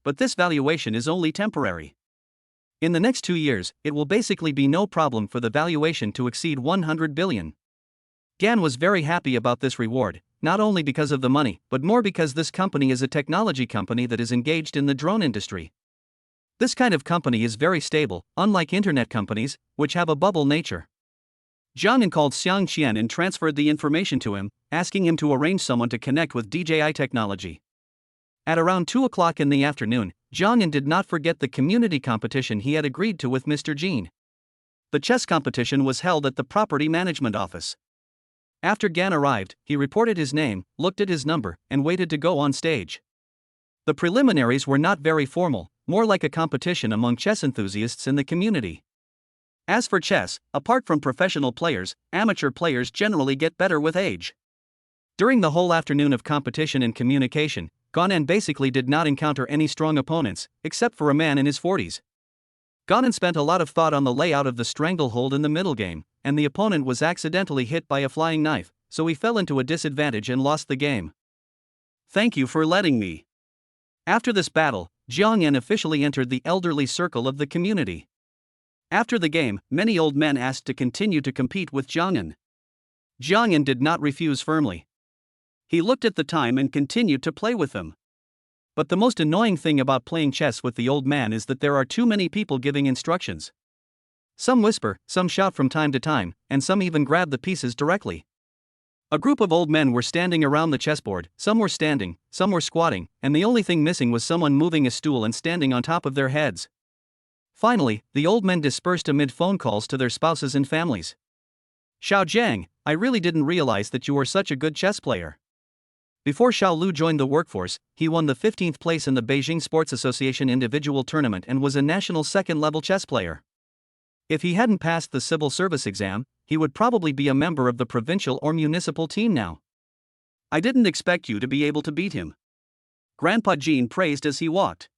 Speaker 1: but this valuation is only temporary. In the next 2 years, it will basically be no problem for the valuation to exceed $100 billion. Gan was very happy about this reward, not only because of the money, but more because this company is a technology company that is engaged in the drone industry. This kind of company is very stable, unlike internet companies, which have a bubble nature. Jiang Yan called Xiang Qian and transferred the information to him, asking him to arrange someone to connect with DJI Technology. At around 2 o'clock in the afternoon, Jiang Yan did not forget the community competition he had agreed to with Mr. Jin. The chess competition was held at the property management office. After Gan arrived, he reported his name, looked at his number, and waited to go on stage. The preliminaries were not very formal, more like a competition among chess enthusiasts in the community. As for chess, apart from professional players, amateur players generally get better with age. During the whole afternoon of competition and communication, Ganin basically did not encounter any strong opponents, except for a man in his 40s. Ganin spent a lot of thought on the layout of the stranglehold in the middle game, and the opponent was accidentally hit by a flying knife, so he fell into a disadvantage and lost the game. Thank you for letting me. After this battle, Jiang Yan officially entered the elderly circle of the community. After the game, many old men asked to continue to compete with Jiang Yan. Jiang Yan did not refuse firmly. He looked at the time and continued to play with them. But the most annoying thing about playing chess with the old man is that there are too many people giving instructions. Some whisper, some shout from time to time, and some even grab the pieces directly. A group of old men were standing around the chessboard, some were standing, some were squatting, and the only thing missing was someone moving a stool and standing on top of their heads. Finally, the old men dispersed amid phone calls to their spouses and families. Xiao Jiang, I really didn't realize that you were such a good chess player. Before Xiao Lu joined the workforce, he won the 15th place in the Beijing Sports Association individual tournament and was a national second-level chess player. If he hadn't passed the civil service exam, he would probably be a member of the provincial or municipal team now. I didn't expect you to be able to beat him. Grandpa Jean praised as he walked.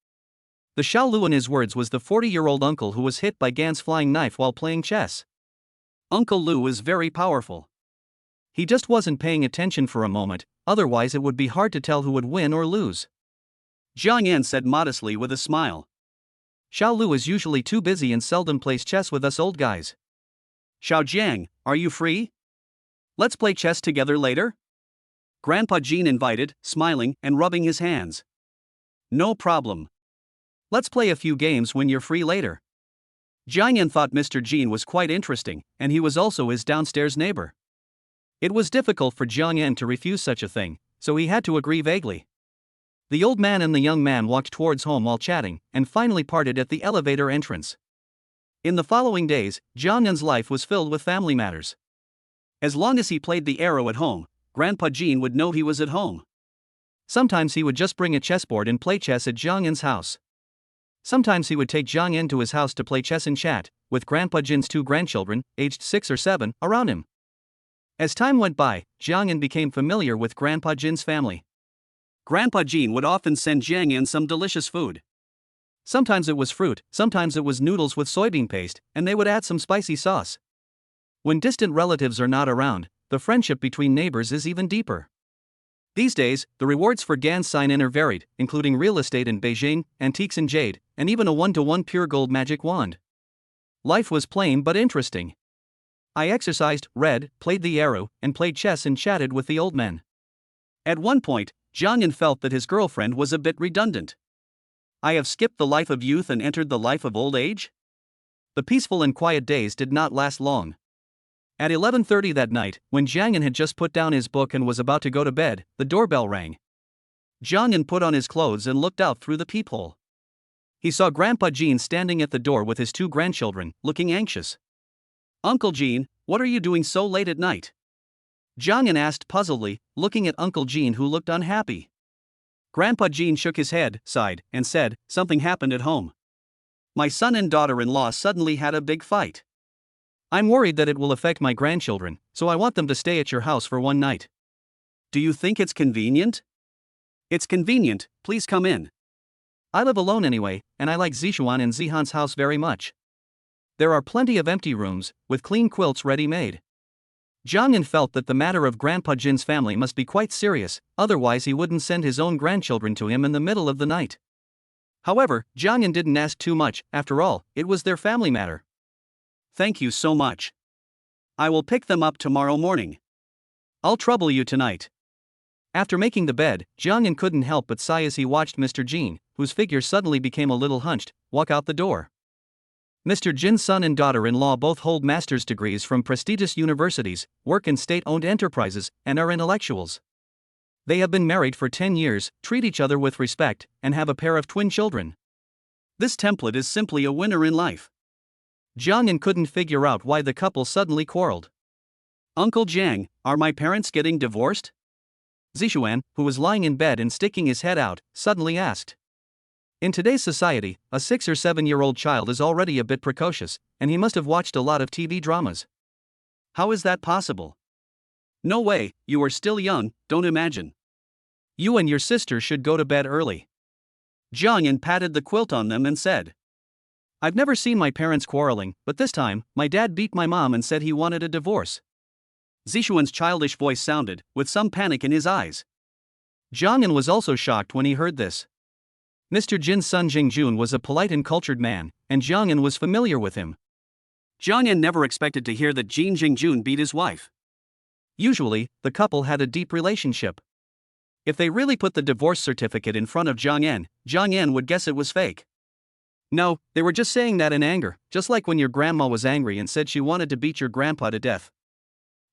Speaker 1: The Xiao Lu in his words was the 40-year-old uncle who was hit by Gan's flying knife while playing chess. Uncle Lou is very powerful. He just wasn't paying attention for a moment, otherwise it would be hard to tell who would win or lose. Jiang Yan said modestly with a smile. Xiao Lu is usually too busy and seldom plays chess with us old guys. Xiao Jiang, are you free? Let's play chess together later? Grandpa Jean invited, smiling and rubbing his hands. No problem. Let's play a few games when you're free later. Jiang Yan thought Mr. Jean was quite interesting, and he was also his downstairs neighbor. It was difficult for Jiang Yan to refuse such a thing, so he had to agree vaguely. The old man and the young man walked towards home while chatting, and finally parted at the elevator entrance. In the following days, Jiang Yan's life was filled with family matters. As long as he played the arrow at home, Grandpa Jean would know he was at home. Sometimes he would just bring a chessboard and play chess at Jiang Yan's house. Sometimes he would take Jiang Yan to his house to play chess and chat, with Grandpa Jin's 2 grandchildren, aged 6 or 7, around him. As time went by, Jiang Yan became familiar with Grandpa Jin's family. Grandpa Jean would often send Jiang Yan some delicious food. Sometimes it was fruit, sometimes it was noodles with soybean paste, and they would add some spicy sauce. When distant relatives are not around, the friendship between neighbors is even deeper. These days, the rewards for Gan's sign-in are varied, including real estate in Beijing, antiques in jade, and even a 1-to-1 pure gold magic wand. Life was plain but interesting. I exercised, read, played the arrow, and played chess and chatted with the old men. At one point, Jiang Yan felt that his girlfriend was a bit redundant. I have skipped the life of youth and entered the life of old age? The peaceful and quiet days did not last long. At 11:30 that night, when Jiang Yan had just put down his book and was about to go to bed, the doorbell rang. Jiang Yan put on his clothes and looked out through the peephole. He saw Grandpa Jean standing at the door with his 2 grandchildren, looking anxious. Uncle Jean, what are you doing so late at night? Jiang Yan asked puzzledly, looking at Uncle Jean who looked unhappy. Grandpa Jean shook his head, sighed, and said, something happened at home. My son and daughter-in-law suddenly had a big fight. I'm worried that it will affect my grandchildren, so I want them to stay at your house for one night. Do you think it's convenient? It's convenient, please come in. I live alone anyway, and I like Zishuan and Zihan's house very much. There are plenty of empty rooms, with clean quilts ready-made. Jiang Yan felt that the matter of Grandpa Jin's family must be quite serious, otherwise he wouldn't send his own grandchildren to him in the middle of the night. However, Jiang Yan didn't ask too much, after all, it was their family matter. Thank you so much. I will pick them up tomorrow morning. I'll trouble you tonight. After making the bed, Jiang Yan couldn't help but sigh as he watched Mr. Jean, whose figure suddenly became a little hunched, walk out the door. Mr. Jin's son and daughter-in-law both hold master's degrees from prestigious universities, work in state-owned enterprises, and are intellectuals. They have been married for 10 years, treat each other with respect, and have a pair of twin children. This template is simply a winner in life. Jiang Yan couldn't figure out why the couple suddenly quarreled. Uncle Jiang, are my parents getting divorced? Zishuan, who was lying in bed and sticking his head out, suddenly asked. In today's society, a 6 or 7-year-old child is already a bit precocious, and he must have watched a lot of TV dramas. How is that possible? No way, you are still young, don't imagine. You and your sister should go to bed early. Jiang Yan patted the quilt on them and said. I've never seen my parents quarreling, but this time, my dad beat my mom and said he wanted a divorce. Zishuan's childish voice sounded, with some panic in his eyes. Jiang Yan was also shocked when he heard this. Mr. Jin's son Jingjun was a polite and cultured man, and Jiang Yan was familiar with him. Jiang Yan never expected to hear that Jingjun beat his wife. Usually, the couple had a deep relationship. If they really put the divorce certificate in front of Jiang Yan would guess it was fake. No, they were just saying that in anger, just like when your grandma was angry and said she wanted to beat your grandpa to death.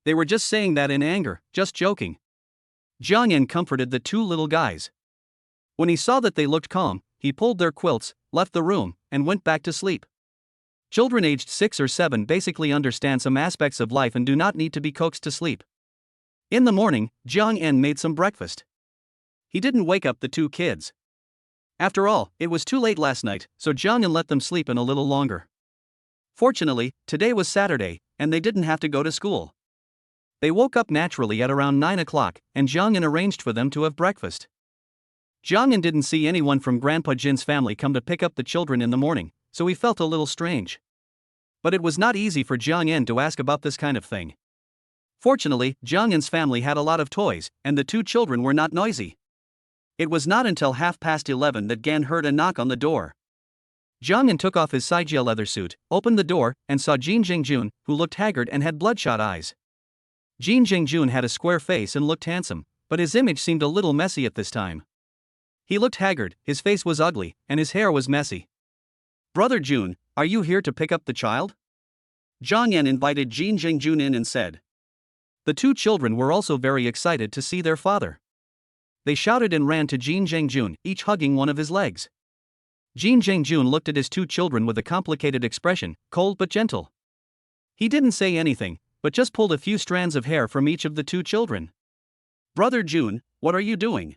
Speaker 1: They were just saying that in anger, just joking. Jiang Yan comforted the 2 little guys. When he saw that they looked calm, he pulled their quilts, left the room, and went back to sleep. Children aged 6 or 7 basically understand some aspects of life and do not need to be coaxed to sleep. In the morning, Jiang Yan made some breakfast. He didn't wake up the 2 kids. After all, it was too late last night, so Jiang Yan let them sleep in a little longer. Fortunately, today was Saturday, and they didn't have to go to school. They woke up naturally at around 9 o'clock, and Jiang Yan arranged for them to have breakfast. Jiang Yan didn't see anyone from Grandpa Jin's family come to pick up the children in the morning, so he felt a little strange. But it was not easy for Jiang Yan to ask about this kind of thing. Fortunately, Jiang Yan's family had a lot of toys, and the two children were not noisy. It was not until 11:30 that Gan heard a knock on the door. Jiang Yan took off his Saijia leather suit, opened the door, and saw Jin Jingjun, who looked haggard and had bloodshot eyes. Jin Jingjun had a square face and looked handsome, but his image seemed a little messy at this time. He looked haggard, his face was ugly, and his hair was messy. "Brother Jun, are you here to pick up the child?" Jiang Yan invited Jin Jingjun in and said. The two children were also very excited to see their father. They shouted and ran to Jin Jingjun, each hugging one of his legs. Jin Jingjun looked at his two children with a complicated expression, cold but gentle. He didn't say anything, but just pulled a few strands of hair from each of the two children. "Brother Jun, what are you doing?"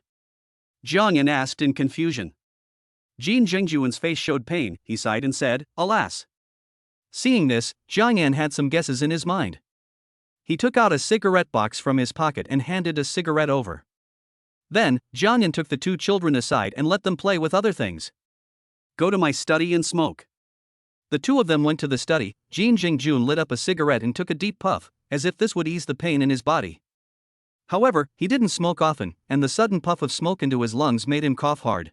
Speaker 1: Jiang Yan asked in confusion. Jin Jingjun's face showed pain, he sighed and said, "Alas." Seeing this, Jiang Yan had some guesses in his mind. He took out a cigarette box from his pocket and handed a cigarette over. Then, Jiang Yan took the two children aside and let them play with other things. "Go to my study and smoke." The two of them went to the study. Jin Jingjun lit up a cigarette and took a deep puff, as if this would ease the pain in his body. However, he didn't smoke often, and the sudden puff of smoke into his lungs made him cough hard.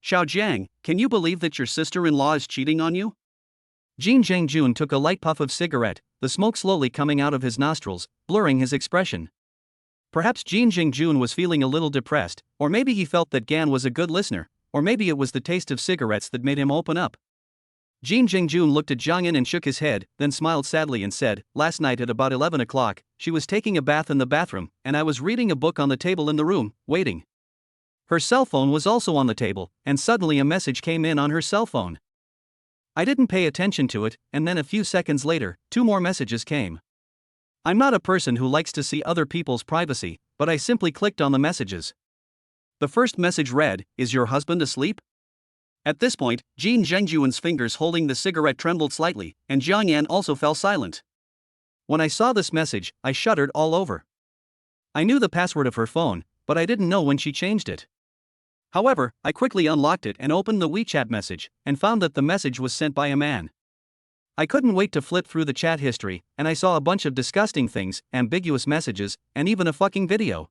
Speaker 1: "Xiao Jiang, can you believe that your sister-in-law is cheating on you?" Jin Jingjun took a light puff of cigarette, the smoke slowly coming out of his nostrils, blurring his expression. Perhaps Jin Jingjun was feeling a little depressed, or maybe he felt that Gan was a good listener, or maybe it was the taste of cigarettes that made him open up. Jin Jingjun looked at Jiang Yan and shook his head, then smiled sadly and said, "Last night at about 11 o'clock, she was taking a bath in the bathroom, and I was reading a book on the table in the room, waiting. Her cell phone was also on the table, and suddenly a message came in on her cell phone. I didn't pay attention to it, and then a few seconds later, 2 more messages came. I'm not a person who likes to see other people's privacy, but I simply clicked on the messages. The first message read, 'Is your husband asleep?' At this point, Jin Jingjun's fingers holding the cigarette trembled slightly, and Jiang Yan also fell silent. When I saw this message, I shuddered all over. I knew the password of her phone, but I didn't know when she changed it. However, I quickly unlocked it and opened the WeChat message, and found that the message was sent by a man. I couldn't wait to flip through the chat history, and I saw a bunch of disgusting things, ambiguous messages, and even a fucking video.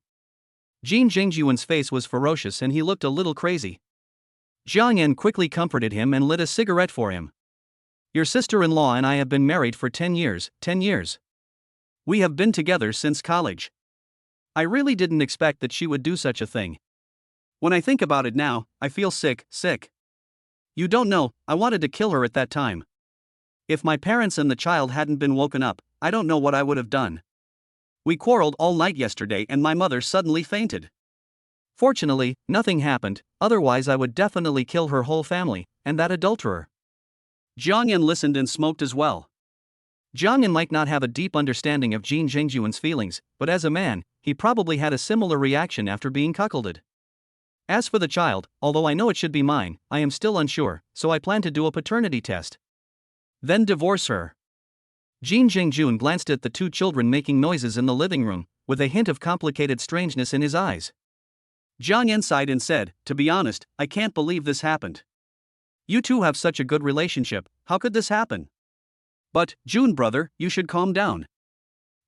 Speaker 1: Jin Jingjun's face was ferocious and he looked a little crazy. Jiang Yan quickly comforted him and lit a cigarette for him. Your sister-in-law and I have been married for 10 years, 10 years. We have been together since college. I really didn't expect that she would do such a thing. When I think about it now, I feel sick. You don't know, I wanted to kill her at that time. If my parents and the child hadn't been woken up, I don't know what I would have done. We quarreled all night yesterday and my mother suddenly fainted. Fortunately, nothing happened, otherwise I would definitely kill her whole family, and that adulterer." Jiang Yan listened and smoked as well. Jiang Yan might not have a deep understanding of Jin Jingjun's feelings, but as a man, he probably had a similar reaction after being cuckolded. As for the child, although I know it should be mine, I am still unsure, so I plan to do a paternity test. Then divorce her. Jin Jingjun glanced at the two children making noises in the living room, with a hint of complicated strangeness in his eyes. Jiang Yan sighed and said, "To be honest, I can't believe this happened. You two have such a good relationship, how could this happen? But, Jun brother, you should calm down.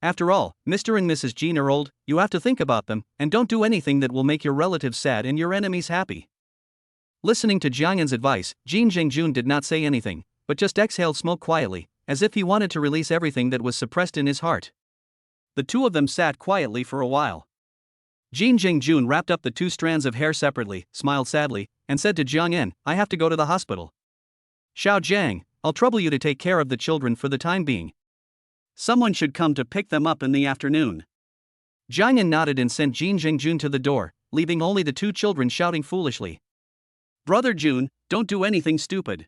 Speaker 1: After all, Mr. and Mrs. Jin are old, you have to think about them, and don't do anything that will make your relatives sad and your enemies happy." Listening to Jiang Yan's advice, Jin Jingjun did not say anything, but just exhaled smoke quietly, as if he wanted to release everything that was suppressed in his heart. The two of them sat quietly for a while. Jin Jingjun wrapped up the 2 strands of hair separately, smiled sadly, and said to Jiang Yan, "I have to go to the hospital. Xiao Jiang, I'll trouble you to take care of the children for the time being. Someone should come to pick them up in the afternoon." Jiang Yan nodded and sent Jin Jingjun to the door, leaving only the 2 children shouting foolishly. "Brother Jun, don't do anything stupid."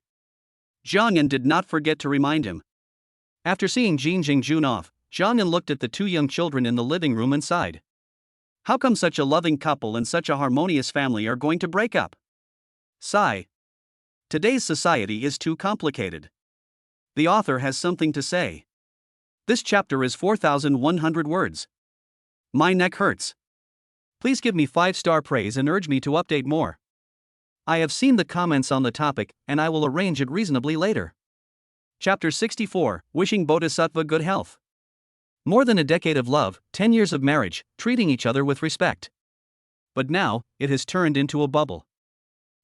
Speaker 1: Jiang Yan did not forget to remind him. After seeing Jin Jingjun off, Jiang Yan looked at the 2 young children in the living room and sighed. How come such a loving couple and such a harmonious family are going to break up? Sigh. Today's society is too complicated. The author has something to say. This chapter is 4,100 words. My neck hurts. Please give me 5-star praise and urge me to update more. I have seen the comments on the topic, and I will arrange it reasonably later. Chapter 64, Wishing Bodhisattva Good Health. More than a decade of love, 10 years of marriage, treating each other with respect. But now, it has turned into a bubble.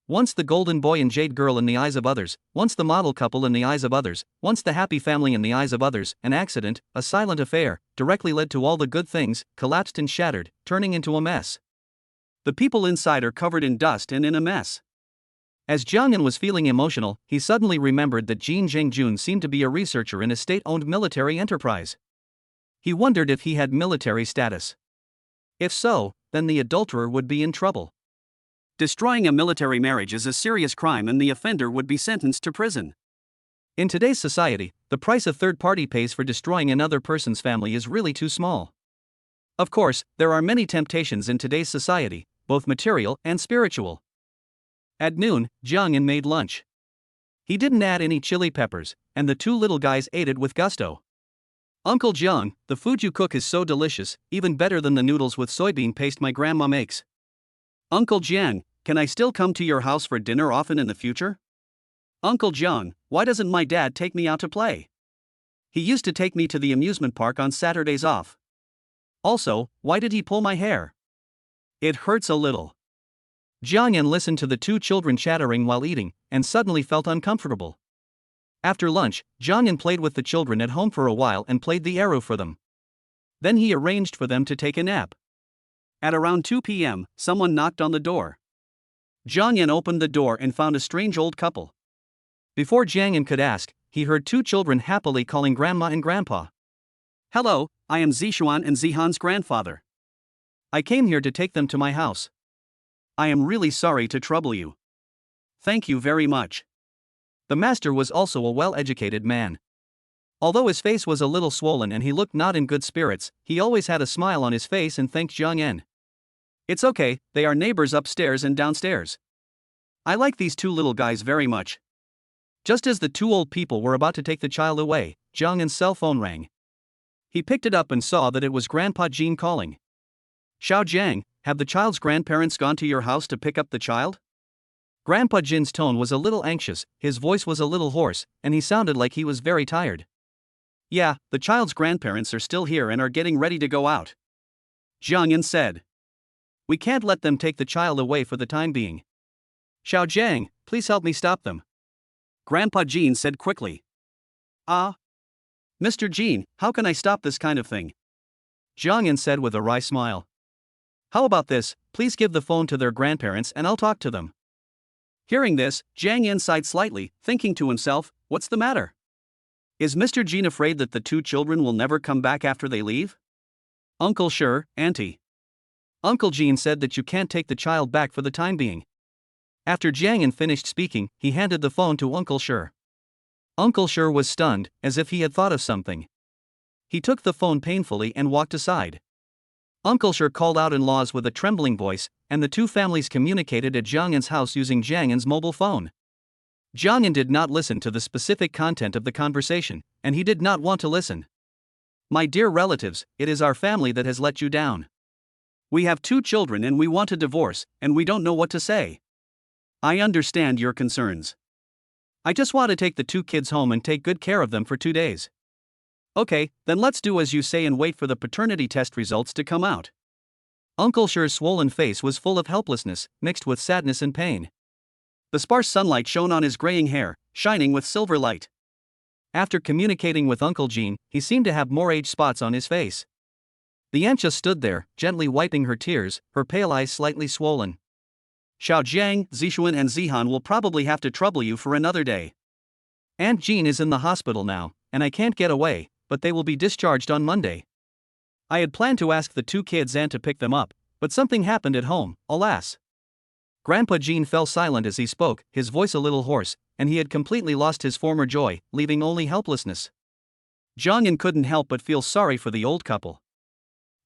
Speaker 1: Once the golden boy and jade girl in the eyes of others, once the model couple in the eyes of others, once the happy family in the eyes of others, an accident, a silent affair, directly led to all the good things, collapsed and shattered, turning into a mess. The people inside are covered in dust and in a mess. As Jiang was feeling emotional, he suddenly remembered that Jin Zhengjun seemed to be a researcher in a state-owned military enterprise. He wondered if he had military status. If so, then the adulterer would be in trouble. Destroying a military marriage is a serious crime and the offender would be sentenced to prison. In today's society, the price a third party pays for destroying another person's family is really too small. Of course, there are many temptations in today's society, both material and spiritual. At noon, Jiang made lunch. He didn't add any chili peppers, and the two little guys ate it with gusto. Uncle Jiang, the food you cook is so delicious, even better than the noodles with soybean paste my grandma makes. Uncle Jiang, can I still come to your house for dinner often in the future? Uncle Jiang, why doesn't my dad take me out to play? He used to take me to the amusement park on Saturdays off. Also, why did he pull my hair? It hurts a little. Jiang listened to the two children chattering while eating, and suddenly felt uncomfortable. After lunch, Jiang played with the children at home for a while and played the arrow for them. Then he arranged for them to take a nap. At around 2 p.m., someone knocked on the door. Jiang opened the door and found a strange old couple. Before Jiang could ask, he heard two children happily calling Grandma and Grandpa. Hello, I am Zishuan and Zihan's grandfather. I came here to take them to my house. I am really sorry to trouble you. Thank you very much. The master was also a well-educated man. Although his face was a little swollen and he looked not in good spirits, he always had a smile on his face and thanked Jiang. It's okay, they are neighbors upstairs and downstairs. I like these two little guys very much. Just as the two old people were about to take the child away, Jiang's cell phone rang. He picked it up and saw that it was Grandpa Jin calling. Xiao Jiang, have the child's grandparents gone to your house to pick up the child? Grandpa Jin's tone was a little anxious, his voice was a little hoarse, and he sounded like he was very tired. Yeah, the child's grandparents are still here and are getting ready to go out. Jiang said. We can't let them take the child away for the time being. Xiao Jiang, please help me stop them. Grandpa Jin said quickly. Mr. Jin, how can I stop this kind of thing? Jiang said with a wry smile. How about this, please give the phone to their grandparents and I'll talk to them. Hearing this, Jiang sighed slightly, thinking to himself, what's the matter? Is Mr. Jin afraid that the two children will never come back after they leave? Uncle sure, Auntie. Uncle Jin said that you can't take the child back for the time being. After Jiang finished speaking, he handed the phone to Uncle Sure. Uncle Sure was stunned, as if he had thought of something. He took the phone painfully and walked aside. Uncle Sure called out in-laws with a trembling voice, and the two families communicated at Jiang's house using Jiang's mobile phone. Jiang did not listen to the specific content of the conversation, and he did not want to listen. My dear relatives, it is our family that has let you down. We have two children and we want a divorce, and we don't know what to say. I understand your concerns. I just want to take the two kids home and take good care of them for 2 days. Okay, then let's do as you say and wait for the paternity test results to come out. Uncle Sure's swollen face was full of helplessness, mixed with sadness and pain. The sparse sunlight shone on his graying hair, shining with silver light. After communicating with Uncle Jin, he seemed to have more age spots on his face. The aunt just stood there, gently wiping her tears, her pale eyes slightly swollen. Xiao Jiang, Zishuan and Zihan will probably have to trouble you for another day. Aunt Jean is in the hospital now, and I can't get away, but they will be discharged on Monday. I had planned to ask the two kids' aunt to pick them up, but something happened at home, alas. Grandpa Jin fell silent as he spoke, his voice a little hoarse, and he had completely lost his former joy, leaving only helplessness. Jiang couldn't help but feel sorry for the old couple.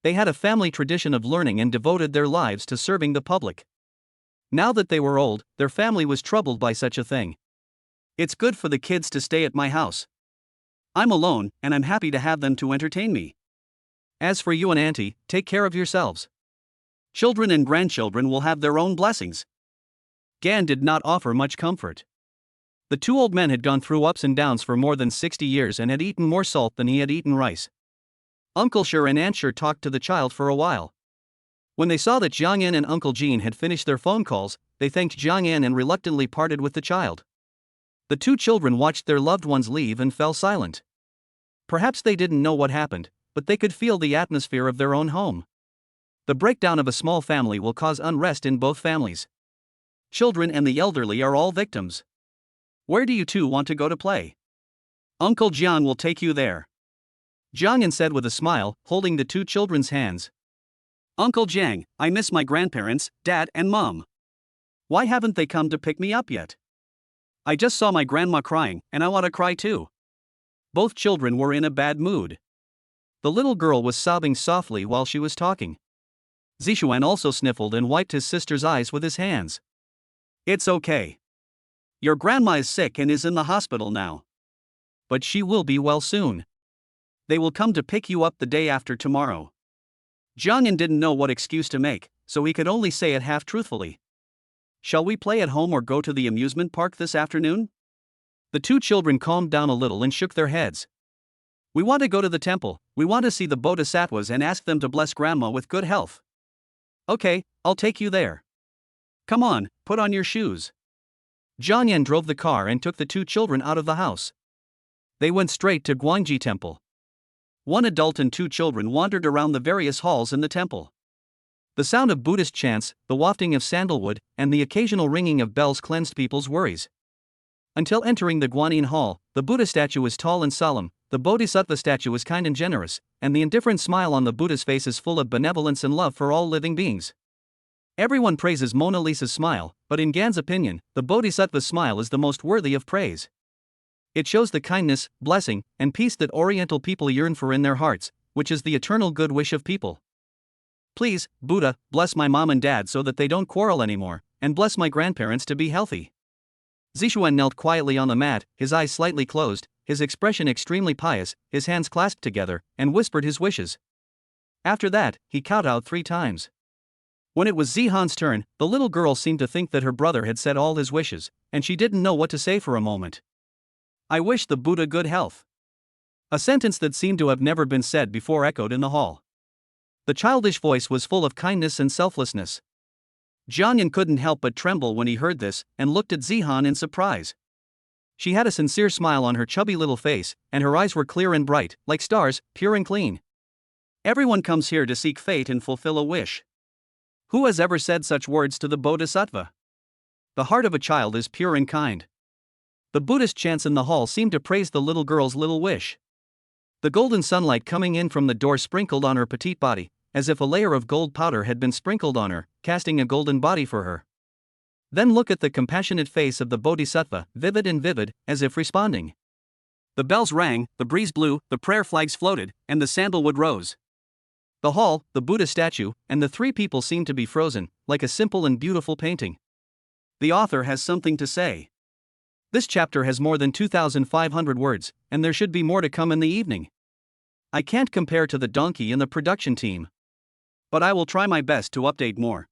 Speaker 1: They had a family tradition of learning and devoted their lives to serving the public. Now that they were old, their family was troubled by such a thing. It's good for the kids to stay at my house. I'm alone, and I'm happy to have them to entertain me. As for you and Auntie, take care of yourselves. Children and grandchildren will have their own blessings. Gan did not offer much comfort. The two old men had gone through ups and downs for more than 60 years and had eaten more salt than he had eaten rice. Uncle Sher and Aunt Sher talked to the child for a while. When they saw that Jiang Yan and Uncle Jean had finished their phone calls, they thanked Jiang Yan and reluctantly parted with the child. The two children watched their loved ones leave and fell silent. Perhaps they didn't know what happened, but they could feel the atmosphere of their own home. The breakdown of a small family will cause unrest in both families. Children and the elderly are all victims. Where do you two want to go to play? Uncle Jiang will take you there, Jiang Yan said with a smile, holding the two children's hands. Uncle Jiang, I miss my grandparents, Dad and Mom. Why haven't they come to pick me up yet? I just saw my grandma crying, and I want to cry too. Both children were in a bad mood. The little girl was sobbing softly while she was talking. Zishuan also sniffled and wiped his sister's eyes with his hands. It's okay. Your grandma is sick and is in the hospital now. But she will be well soon. They will come to pick you up the day after tomorrow. Jiang Yan didn't know what excuse to make, so he could only say it half-truthfully. Shall we play at home or go to the amusement park this afternoon? The two children calmed down a little and shook their heads. We want to go to the temple, we want to see the bodhisattvas and ask them to bless grandma with good health. Okay, I'll take you there. Come on, put on your shoes. Jiang Yan drove the car and took the two children out of the house. They went straight to Guangji Temple. One adult and two children wandered around the various halls in the temple. The sound of Buddhist chants, the wafting of sandalwood, and the occasional ringing of bells cleansed people's worries. Until entering the Guanyin Hall, the Buddha statue is tall and solemn, the Bodhisattva statue is kind and generous, and the indifferent smile on the Buddha's face is full of benevolence and love for all living beings. Everyone praises Mona Lisa's smile, but in Gan's opinion, the Bodhisattva's smile is the most worthy of praise. It shows the kindness, blessing, and peace that Oriental people yearn for in their hearts, which is the eternal good wish of people. Please, Buddha, bless my mom and dad so that they don't quarrel anymore, and bless my grandparents to be healthy. Zishuan knelt quietly on the mat, his eyes slightly closed, his expression extremely pious, his hands clasped together, and whispered his wishes. After that, he kowtowed 3 times. When it was Zihan's turn, the little girl seemed to think that her brother had said all his wishes, and she didn't know what to say for a moment. I wish the Buddha good health. A sentence that seemed to have never been said before echoed in the hall. The childish voice was full of kindness and selflessness. Jiang Yan couldn't help but tremble when he heard this, and looked at Zihan in surprise. She had a sincere smile on her chubby little face, and her eyes were clear and bright, like stars, pure and clean. Everyone comes here to seek fate and fulfill a wish. Who has ever said such words to the Bodhisattva? The heart of a child is pure and kind. The Buddhist chants in the hall seemed to praise the little girl's little wish. The golden sunlight coming in from the door sprinkled on her petite body, as if a layer of gold powder had been sprinkled on her, casting a golden body for her. Then look at the compassionate face of the Bodhisattva, vivid and vivid, as if responding. The bells rang, the breeze blew, the prayer flags floated, and the sandalwood rose. The hall, the Buddha statue, and the 3 people seemed to be frozen, like a simple and beautiful painting. The author has something to say. This chapter has more than 2,500 words, and there should be more to come in the evening. I can't compare to the donkey and the production team. But I will try my best to update more.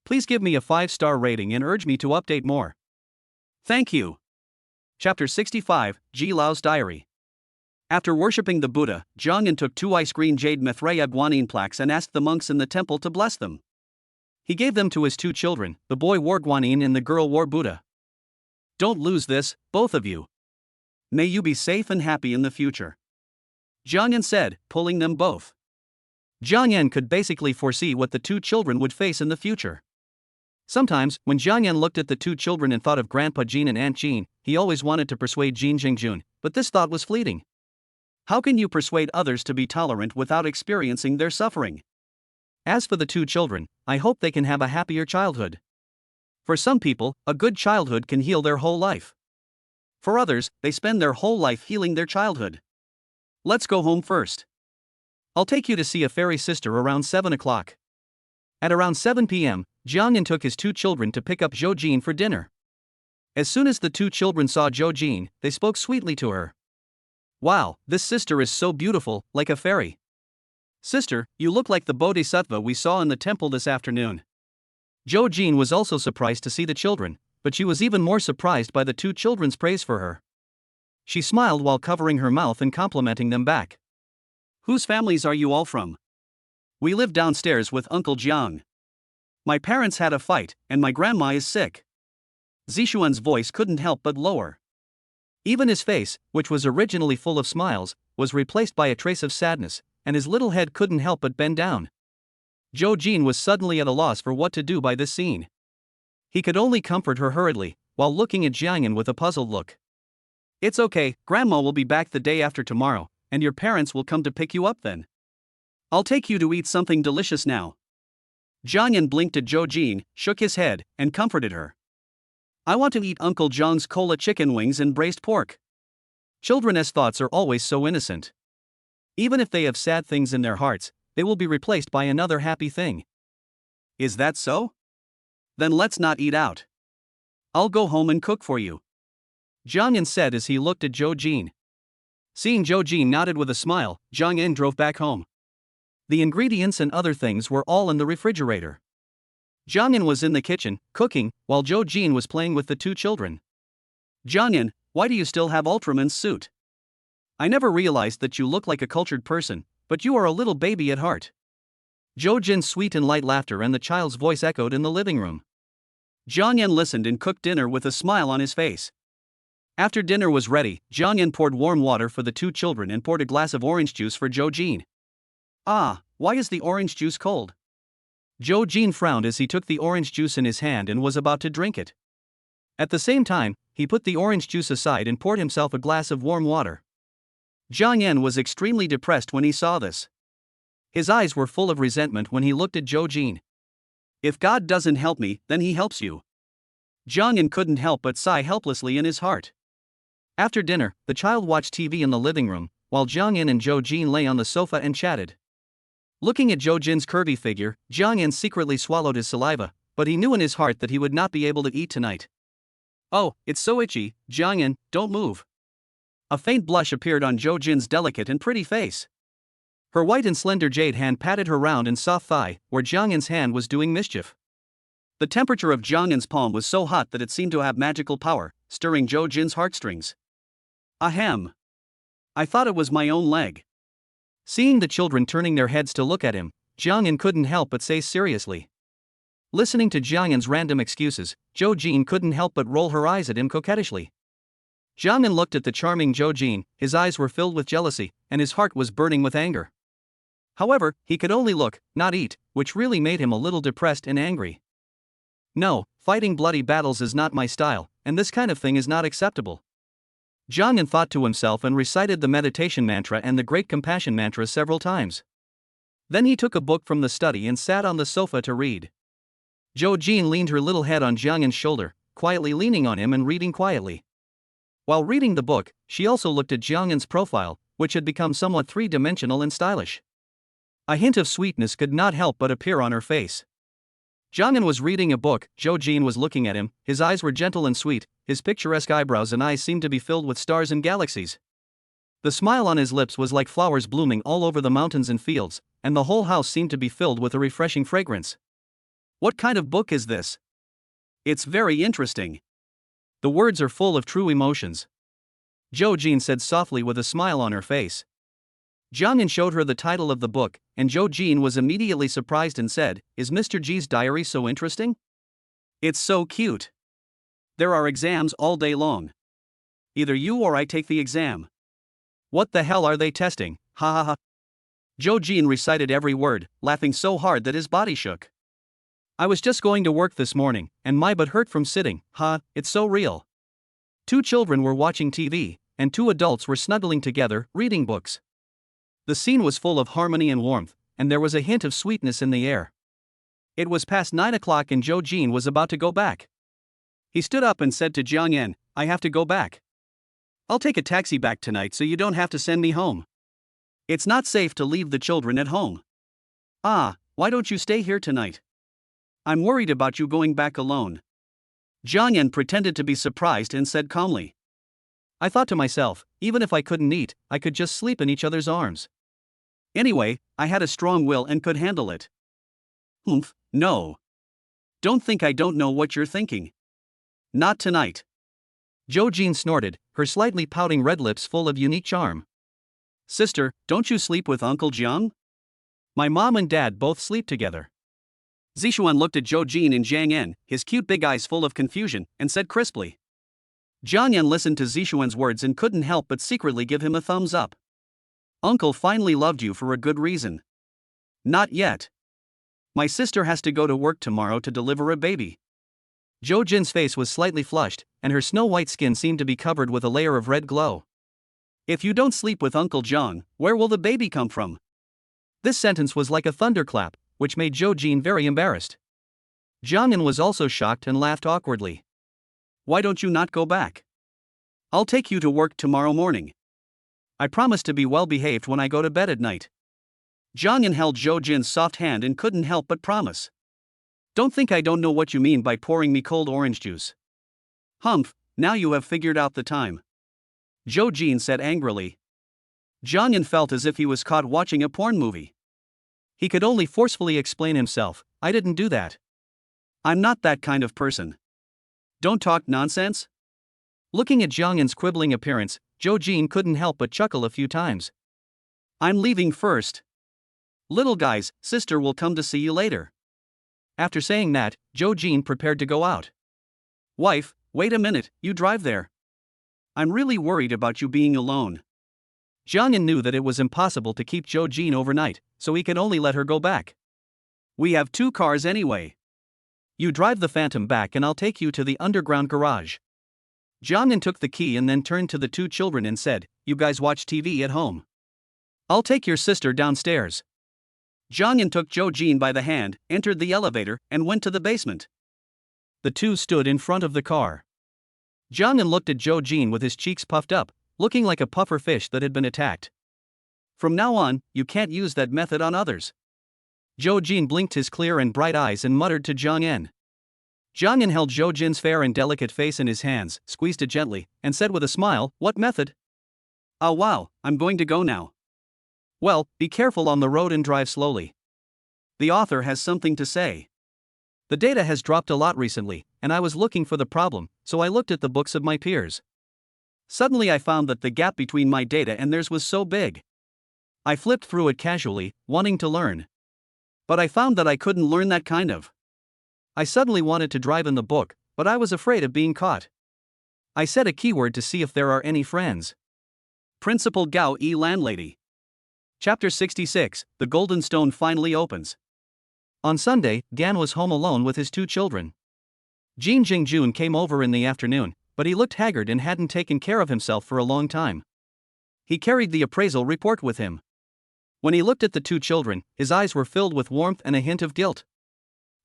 Speaker 1: Please give me a 5-star rating and urge me to update more. Thank you. Chapter 65, Ji Lao's Diary. After worshipping the Buddha, Jiang Yan took 2 ice green jade Maitreya Guanyin plaques and asked the monks in the temple to bless them. He gave them to his 2 children, the boy wore Guanyin and the girl wore Buddha. Don't lose this, both of you. May you be safe and happy in the future. Jiang Yan said, pulling them both. Jiang Yan could basically foresee what the 2 children would face in the future. Sometimes, when Jiang Yan looked at the 2 children and thought of Grandpa Jean and Aunt Jean, he always wanted to persuade Jean Jingjun, but this thought was fleeting. How can you persuade others to be tolerant without experiencing their suffering? As for the 2 children, I hope they can have a happier childhood. For some people, a good childhood can heal their whole life. For others, they spend their whole life healing their childhood. Let's go home first. I'll take you to see a fairy sister around 7 o'clock. At around 7 p.m., Jiang Yan took his 2 children to pick up Zhou Jin for dinner. As soon as the 2 children saw Zhou Jin, they spoke sweetly to her. Wow, this sister is so beautiful, like a fairy. Sister, you look like the Bodhisattva we saw in the temple this afternoon. Zhou Jin was also surprised to see the children, but she was even more surprised by the two children's praise for her. She smiled while covering her mouth and complimenting them back. Whose families are you all from? We live downstairs with Uncle Jiang. My parents had a fight, and my grandma is sick. Zishuan's voice couldn't help but lower. Even his face, which was originally full of smiles, was replaced by a trace of sadness, and his little head couldn't help but bend down. Zhou Jin was suddenly at a loss for what to do by this scene. He could only comfort her hurriedly, while looking at Jiangyan with a puzzled look. It's okay, Grandma will be back the day after tomorrow, and your parents will come to pick you up then. I'll take you to eat something delicious now. Jiangyan blinked at Zhou Jin, shook his head, and comforted her. I want to eat Uncle Zhang's cola chicken wings and braised pork. Children's thoughts are always so innocent. Even if they have sad things in their hearts, they will be replaced by another happy thing. Is that so? Then let's not eat out. I'll go home and cook for you, Jiangyan said as he looked at Zhou Jin. Seeing Zhou Jin nodded with a smile, Jiangyan drove back home. The ingredients and other things were all in the refrigerator. Jiangyan was in the kitchen, cooking, while Zhou Jin was playing with the two children. Jiangyan, why do you still have Ultraman's suit? I never realized that you look like a cultured person, but you are a little baby at heart. Zhou Jin's sweet and light laughter and the child's voice echoed in the living room. Jiangyan listened and cooked dinner with a smile on his face. After dinner was ready, Jiangyan poured warm water for the two children and poured a glass of orange juice for Zhou Jin. Ah, why is the orange juice cold? Zhou Jin frowned as he took the orange juice in his hand and was about to drink it. At the same time, he put the orange juice aside and poured himself a glass of warm water. Jiangyan was extremely depressed when he saw this. His eyes were full of resentment when he looked at Zhou Jin. If God doesn't help me, then he helps you. Jiangyan couldn't help but sigh helplessly in his heart. After dinner, the child watched TV in the living room, while Jiangyan and Zhou Jin lay on the sofa and chatted. Looking at Zhou Jin's curvy figure, Jiangyan secretly swallowed his saliva, but he knew in his heart that he would not be able to eat tonight. Oh, it's so itchy, Jiangyan, don't move. A faint blush appeared on Zhou Jin's delicate and pretty face. Her white and slender jade hand patted her round and soft thigh, where Jiangyan's hand was doing mischief. The temperature of Jiangyan's palm was so hot that it seemed to have magical power, stirring Zhou Jin's heartstrings. Ahem. I thought it was my own leg. Seeing the children turning their heads to look at him, Jiangyan couldn't help but say seriously. Listening to Jiangyan's random excuses, Zhou Jin couldn't help but roll her eyes at him coquettishly. Jiangyan looked at the charming Zhou Jin, his eyes were filled with jealousy, and his heart was burning with anger. However, he could only look, not eat, which really made him a little depressed and angry. No, fighting bloody battles is not my style, and this kind of thing is not acceptable. Jiangyan thought to himself and recited the meditation mantra and the great compassion mantra several times. Then he took a book from the study and sat on the sofa to read. Zhou Jin leaned her little head on Jiangyan's shoulder, quietly leaning on him and reading quietly. While reading the book, she also looked at Jiangyan's profile, which had become somewhat three-dimensional and stylish. A hint of sweetness could not help but appear on her face. Jiangyan was reading a book, Zhou Jin was looking at him, his eyes were gentle and sweet, his picturesque eyebrows and eyes seemed to be filled with stars and galaxies. The smile on his lips was like flowers blooming all over the mountains and fields, and the whole house seemed to be filled with a refreshing fragrance. What kind of book is this? It's very interesting. The words are full of true emotions, Zhou Jin said softly with a smile on her face. Jiangyan showed her the title of the book, and Zhou Jin was immediately surprised and said, "Is Mr. G's diary so interesting? It's so cute. There are exams all day long. Either you or I take the exam. What the hell are they testing, ha ha ha." Zhou Jin recited every word, laughing so hard that his body shook. "I was just going to work this morning, and my butt hurt from sitting, it's so real." Two children were watching TV, and two adults were snuggling together, reading books. The scene was full of harmony and warmth, and there was a hint of sweetness in the air. It was past 9 o'clock and Zhou Jin was about to go back. He stood up and said to Jiangyan, "I have to go back. I'll take a taxi back tonight so you don't have to send me home. It's not safe to leave the children at home." "Ah, why don't you stay here tonight? I'm worried about you going back alone." Jiangyan pretended to be surprised and said calmly, "I thought to myself, even if I couldn't eat, I could just sleep in each other's arms. Anyway, I had a strong will and could handle it." "Humph, no. Don't think I don't know what you're thinking. Not tonight. Zhou Jin snorted, her slightly pouting red lips full of unique charm. Sister, don't you sleep with Uncle Jiang? My mom and dad both sleep together. Zishuan looked at Zhou Jin and Jiang Yan, his cute big eyes full of confusion, and said crisply. Jiang Yan listened to Zishuan's words and couldn't help but secretly give him a thumbs up. Uncle finally loved you for a good reason. Not yet. My sister has to go to work tomorrow to deliver a baby. Zhou Jin's face was slightly flushed, and her snow-white skin seemed to be covered with a layer of red glow. If you don't sleep with Uncle Jiang, where will the baby come from? This sentence was like a thunderclap, which made Zhou Jin very embarrassed. Jiang Yan was also shocked and laughed awkwardly. Why don't you not go back? I'll take you to work tomorrow morning. I promise to be well behaved when I go to bed at night. Jiang Yan held Zhou Jin's soft hand and couldn't help but promise. Don't think I don't know what you mean by pouring me cold orange juice. Humph, now you have figured out the time. Zhou Jin said angrily. Jiang Yan felt as if he was caught watching a porn movie. He could only forcefully explain himself, I didn't do that. I'm not that kind of person. Don't talk nonsense. Looking at Jiang Yan's quibbling appearance, Zhou Jin couldn't help but chuckle a few times. I'm leaving first. Little guys, sister will come to see you later. After saying that, Zhou Jin prepared to go out. Wife, wait a minute, you drive there. I'm really worried about you being alone. Jiang Yan knew that it was impossible to keep Zhou Jin overnight, so he could only let her go back. We have 2 cars anyway. You drive the Phantom back and I'll take you to the underground garage. Jiang Yan took the key and then turned to the 2 children and said, You guys watch TV at home. I'll take your sister downstairs. Jiang Yan took Zhou Jin by the hand, entered the elevator, and went to the basement. The 2 stood in front of the car. Jiang Yan looked at Zhou Jin with his cheeks puffed up, looking like a puffer fish that had been attacked. From now on, you can't use that method on others. Zhou Jin blinked his clear and bright eyes and muttered to Jiang Yan. Jiang Yan held Zhou Jin's fair and delicate face in his hands, squeezed it gently, and said with a smile, What method? Oh wow, I'm going to go now. Well, be careful on the road and drive slowly. The author has something to say. The data has dropped a lot recently, and I was looking for the problem, so I looked at the books of my peers. Suddenly I found that the gap between my data and theirs was so big. I flipped through it casually, wanting to learn. But I found that I couldn't learn that kind of. I suddenly wanted to drive in the book, but I was afraid of being caught. I said a keyword to see if there are any friends. Principal Gao E. Landlady. Chapter 66, The Golden Stone finally opens. On Sunday, Gan was home alone with his 2 children. Jin Jingjun came over in the afternoon, but he looked haggard and hadn't taken care of himself for a long time. He carried the appraisal report with him. When he looked at the 2 children, his eyes were filled with warmth and a hint of guilt.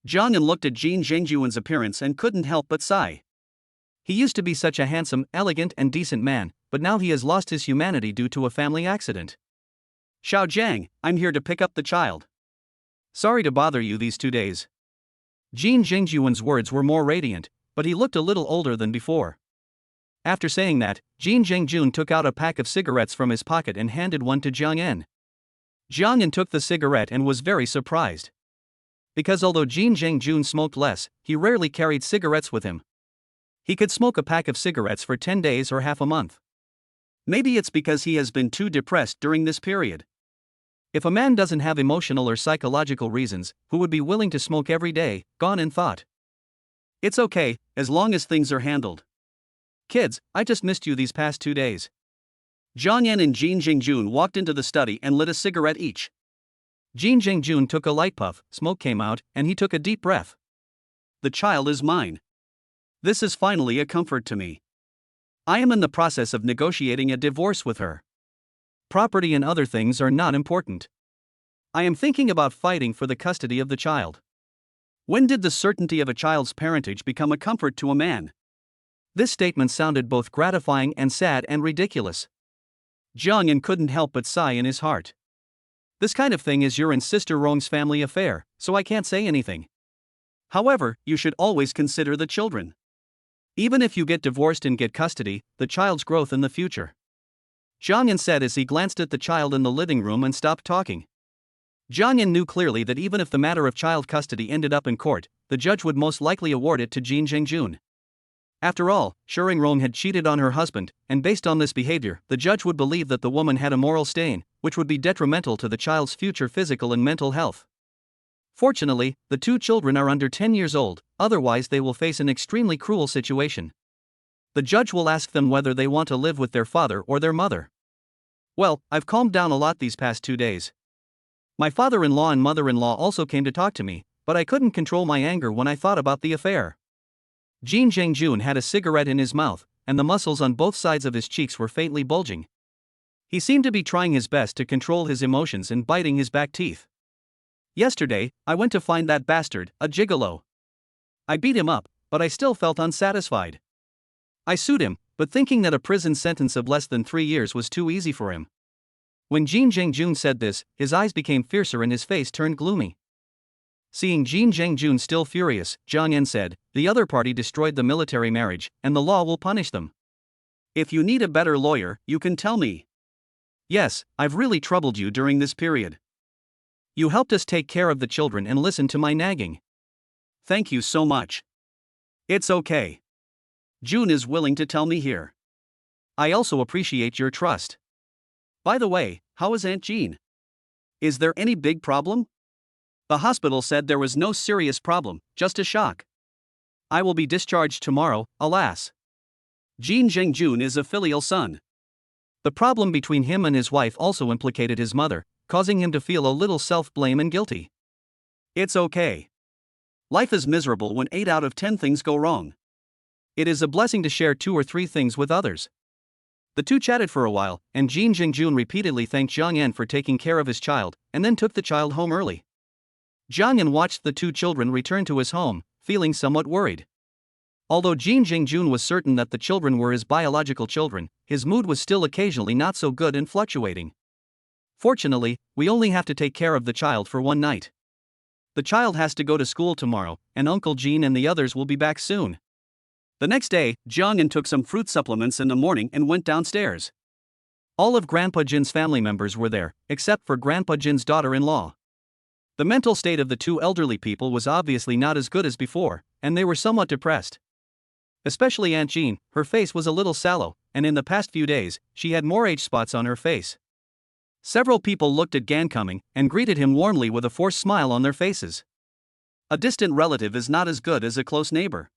Speaker 1: Jiang Yan looked at Jin Zhengjuan's appearance and couldn't help but sigh. He used to be such a handsome, elegant and decent man, but now he has lost his humanity due to a family accident. Xiao Jiang, I'm here to pick up the child. Sorry to bother you these 2 days. Jin Zhengjuan's words were more radiant, but he looked a little older than before. After saying that, Jin Zhengjun took out a pack of cigarettes from his pocket and handed one to Jiang Yan. Jiang Yan took the cigarette and was very surprised. Because although Jin Zhengjun smoked less, he rarely carried cigarettes with him. He could smoke a pack of cigarettes for 10 days or half a month. Maybe it's because he has been too depressed during this period. If a man doesn't have emotional or psychological reasons, who would be willing to smoke every day, gone in thought. It's okay, as long as things are handled. Kids, I just missed you these past 2 days. Jiang Yan and Jin Zhengjun walked into the study and lit a cigarette each. Jin Zhengjun took a light puff, smoke came out, and he took a deep breath. The child is mine. This is finally a comfort to me. I am in the process of negotiating a divorce with her. Property and other things are not important. I am thinking about fighting for the custody of the child. When did the certainty of a child's parentage become a comfort to a man? This statement sounded both gratifying and sad and ridiculous. Jiang Yan couldn't help but sigh in his heart. This kind of thing is your and Sister Rong's family affair, so I can't say anything. However, you should always consider the children. Even if you get divorced and get custody, the child's growth in the future. Jiang Yan said as he glanced at the child in the living room and stopped talking. Jiang Yan knew clearly that even if the matter of child custody ended up in court, the judge would most likely award it to Jin Zhengjun. After all, Sheringrong had cheated on her husband, and based on this behavior, the judge would believe that the woman had a moral stain, which would be detrimental to the child's future physical and mental health. Fortunately, the two children are under 10 years old, otherwise they will face an extremely cruel situation. The judge will ask them whether they want to live with their father or their mother. Well, I've calmed down a lot these past 2 days. My father-in-law and mother-in-law also came to talk to me, but I couldn't control my anger when I thought about the affair. Jin Zhengjun had a cigarette in his mouth, and the muscles on both sides of his cheeks were faintly bulging. He seemed to be trying his best to control his emotions and biting his back teeth. Yesterday, I went to find that bastard, a gigolo. I beat him up, but I still felt unsatisfied. I sued him, but thinking that a prison sentence of less than 3 years was too easy for him. When Jin Zhengjun said this, his eyes became fiercer and his face turned gloomy. Seeing Jin Zhengjun still furious, Zhang Yan said, "The other party destroyed the military marriage, and the law will punish them. If you need a better lawyer, you can tell me. Yes, I've really troubled you during this period. You helped us take care of the children and listen to my nagging. Thank you so much. It's okay. June is willing to tell me here. I also appreciate your trust. By the way, how is Aunt Jean? Is there any big problem?" The hospital said there was no serious problem, just a shock. I will be discharged tomorrow, alas. Jin Zhengjun is a filial son. The problem between him and his wife also implicated his mother, causing him to feel a little self-blame and guilty. It's okay. Life is miserable when 8 out of 10 things go wrong. It is a blessing to share 2 or 3 things with others. The two chatted for a while, and Jin Zhengjun repeatedly thanked Zhang Yan for taking care of his child, and then took the child home early. Zhang Yan watched the 2 children return to his home, feeling somewhat worried. Although Jin Zhengjun was certain that the children were his biological children, his mood was still occasionally not so good and fluctuating. Fortunately, we only have to take care of the child for 1 night. The child has to go to school tomorrow, and Uncle Jin and the others will be back soon. The next day, Zhang Yan took some fruit supplements in the morning and went downstairs. All of Grandpa Jin's family members were there, except for Grandpa Jin's daughter-in-law. The mental state of the 2 elderly people was obviously not as good as before, and they were somewhat depressed. Especially Aunt Jean, her face was a little sallow, and in the past few days, she had more age spots on her face. Several people looked at Gan coming and greeted him warmly with a forced smile on their faces. A distant relative is not as good as a close neighbor.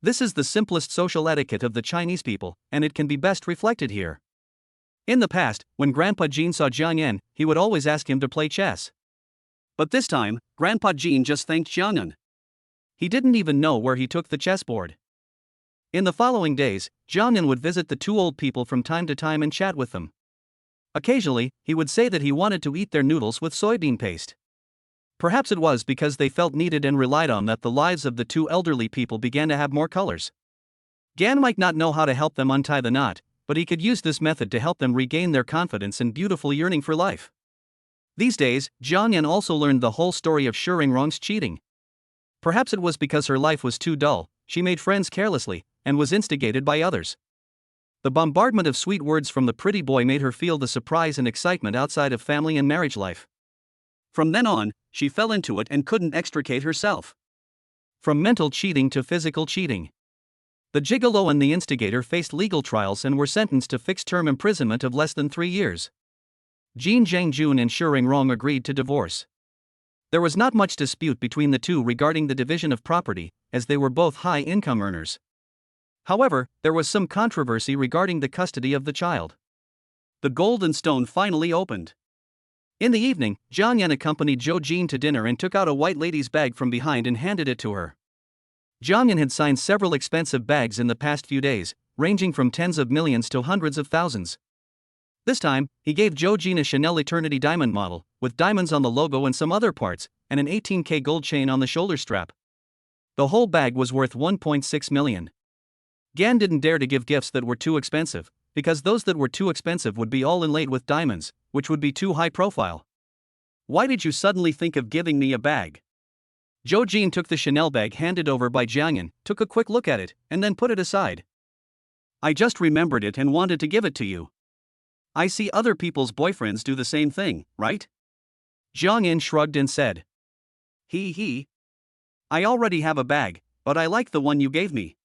Speaker 1: This is the simplest social etiquette of the Chinese people, and it can be best reflected here. In the past, when Grandpa Jin saw Zhang Yan, he would always ask him to play chess. But this time, Grandpa Jin just thanked Zhang Yan. He didn't even know where he took the chessboard. In the following days, Zhang Yan would visit the 2 old people from time to time and chat with them. Occasionally, he would say that he wanted to eat their noodles with soybean paste. Perhaps it was because they felt needed and relied on that the lives of the 2 elderly people began to have more colors. Gan might not know how to help them untie the knot, but he could use this method to help them regain their confidence and beautiful yearning for life. These days, Zhang Yan also learned the whole story of Sheringrong's cheating. Perhaps it was because her life was too dull, she made friends carelessly, and was instigated by others. The bombardment of sweet words from the pretty boy made her feel the surprise and excitement outside of family and marriage life. From then on, she fell into it and couldn't extricate herself. From mental cheating to physical cheating. The gigolo and the instigator faced legal trials and were sentenced to fixed-term imprisonment of less than 3 years. Jin Zhengjun and Sheringrong agreed to divorce. There was not much dispute between the 2 regarding the division of property, as they were both high-income earners. However, there was some controversy regarding the custody of the child. The Golden Stone finally opened. In the evening, Zhang Yan accompanied Zhou Jin to dinner and took out a white lady's bag from behind and handed it to her. Zhang Yan had signed several expensive bags in the past few days, ranging from tens of millions to hundreds of thousands. This time, he gave Zhou Jin a Chanel Eternity diamond model, with diamonds on the logo and some other parts, and an 18K gold chain on the shoulder strap. The whole bag was worth 1.6 million. Gan didn't dare to give gifts that were too expensive, because those that were too expensive would be all inlaid with diamonds, which would be too high profile. Why did you suddenly think of giving me a bag? Zhou Jin took the Chanel bag handed over by Zhang Yan, took a quick look at it, and then put it aside. I just remembered it and wanted to give it to you. I see other people's boyfriends do the same thing, right? Zhang Yan shrugged and said. I already have a bag, but I like the one you gave me.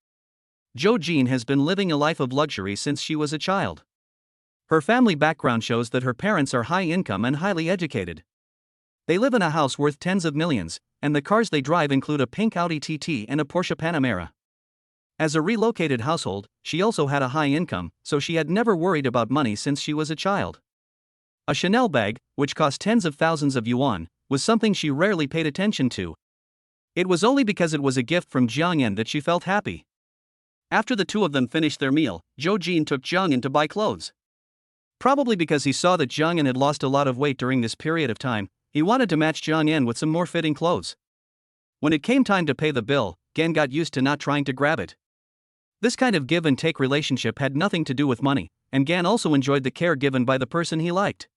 Speaker 1: Jo Jean has been living a life of luxury since she was a child. Her family background shows that her parents are high income and highly educated. They live in a house worth tens of millions, and the cars they drive include a pink Audi TT and a Porsche Panamera. As a relocated household, she also had a high income, so she had never worried about money since she was a child. A Chanel bag, which cost tens of thousands of yuan, was something she rarely paid attention to. It was only because it was a gift from Jiang Yan that she felt happy. After the two of them finished their meal, Jo Jean took Jiang Yan to buy clothes. Probably because he saw that Jiang Yan had lost a lot of weight during this period of time, he wanted to match Jiang Yan with some more fitting clothes. When it came time to pay the bill, Gan got used to not trying to grab it. This kind of give and take relationship had nothing to do with money, and Gan also enjoyed the care given by the person he liked.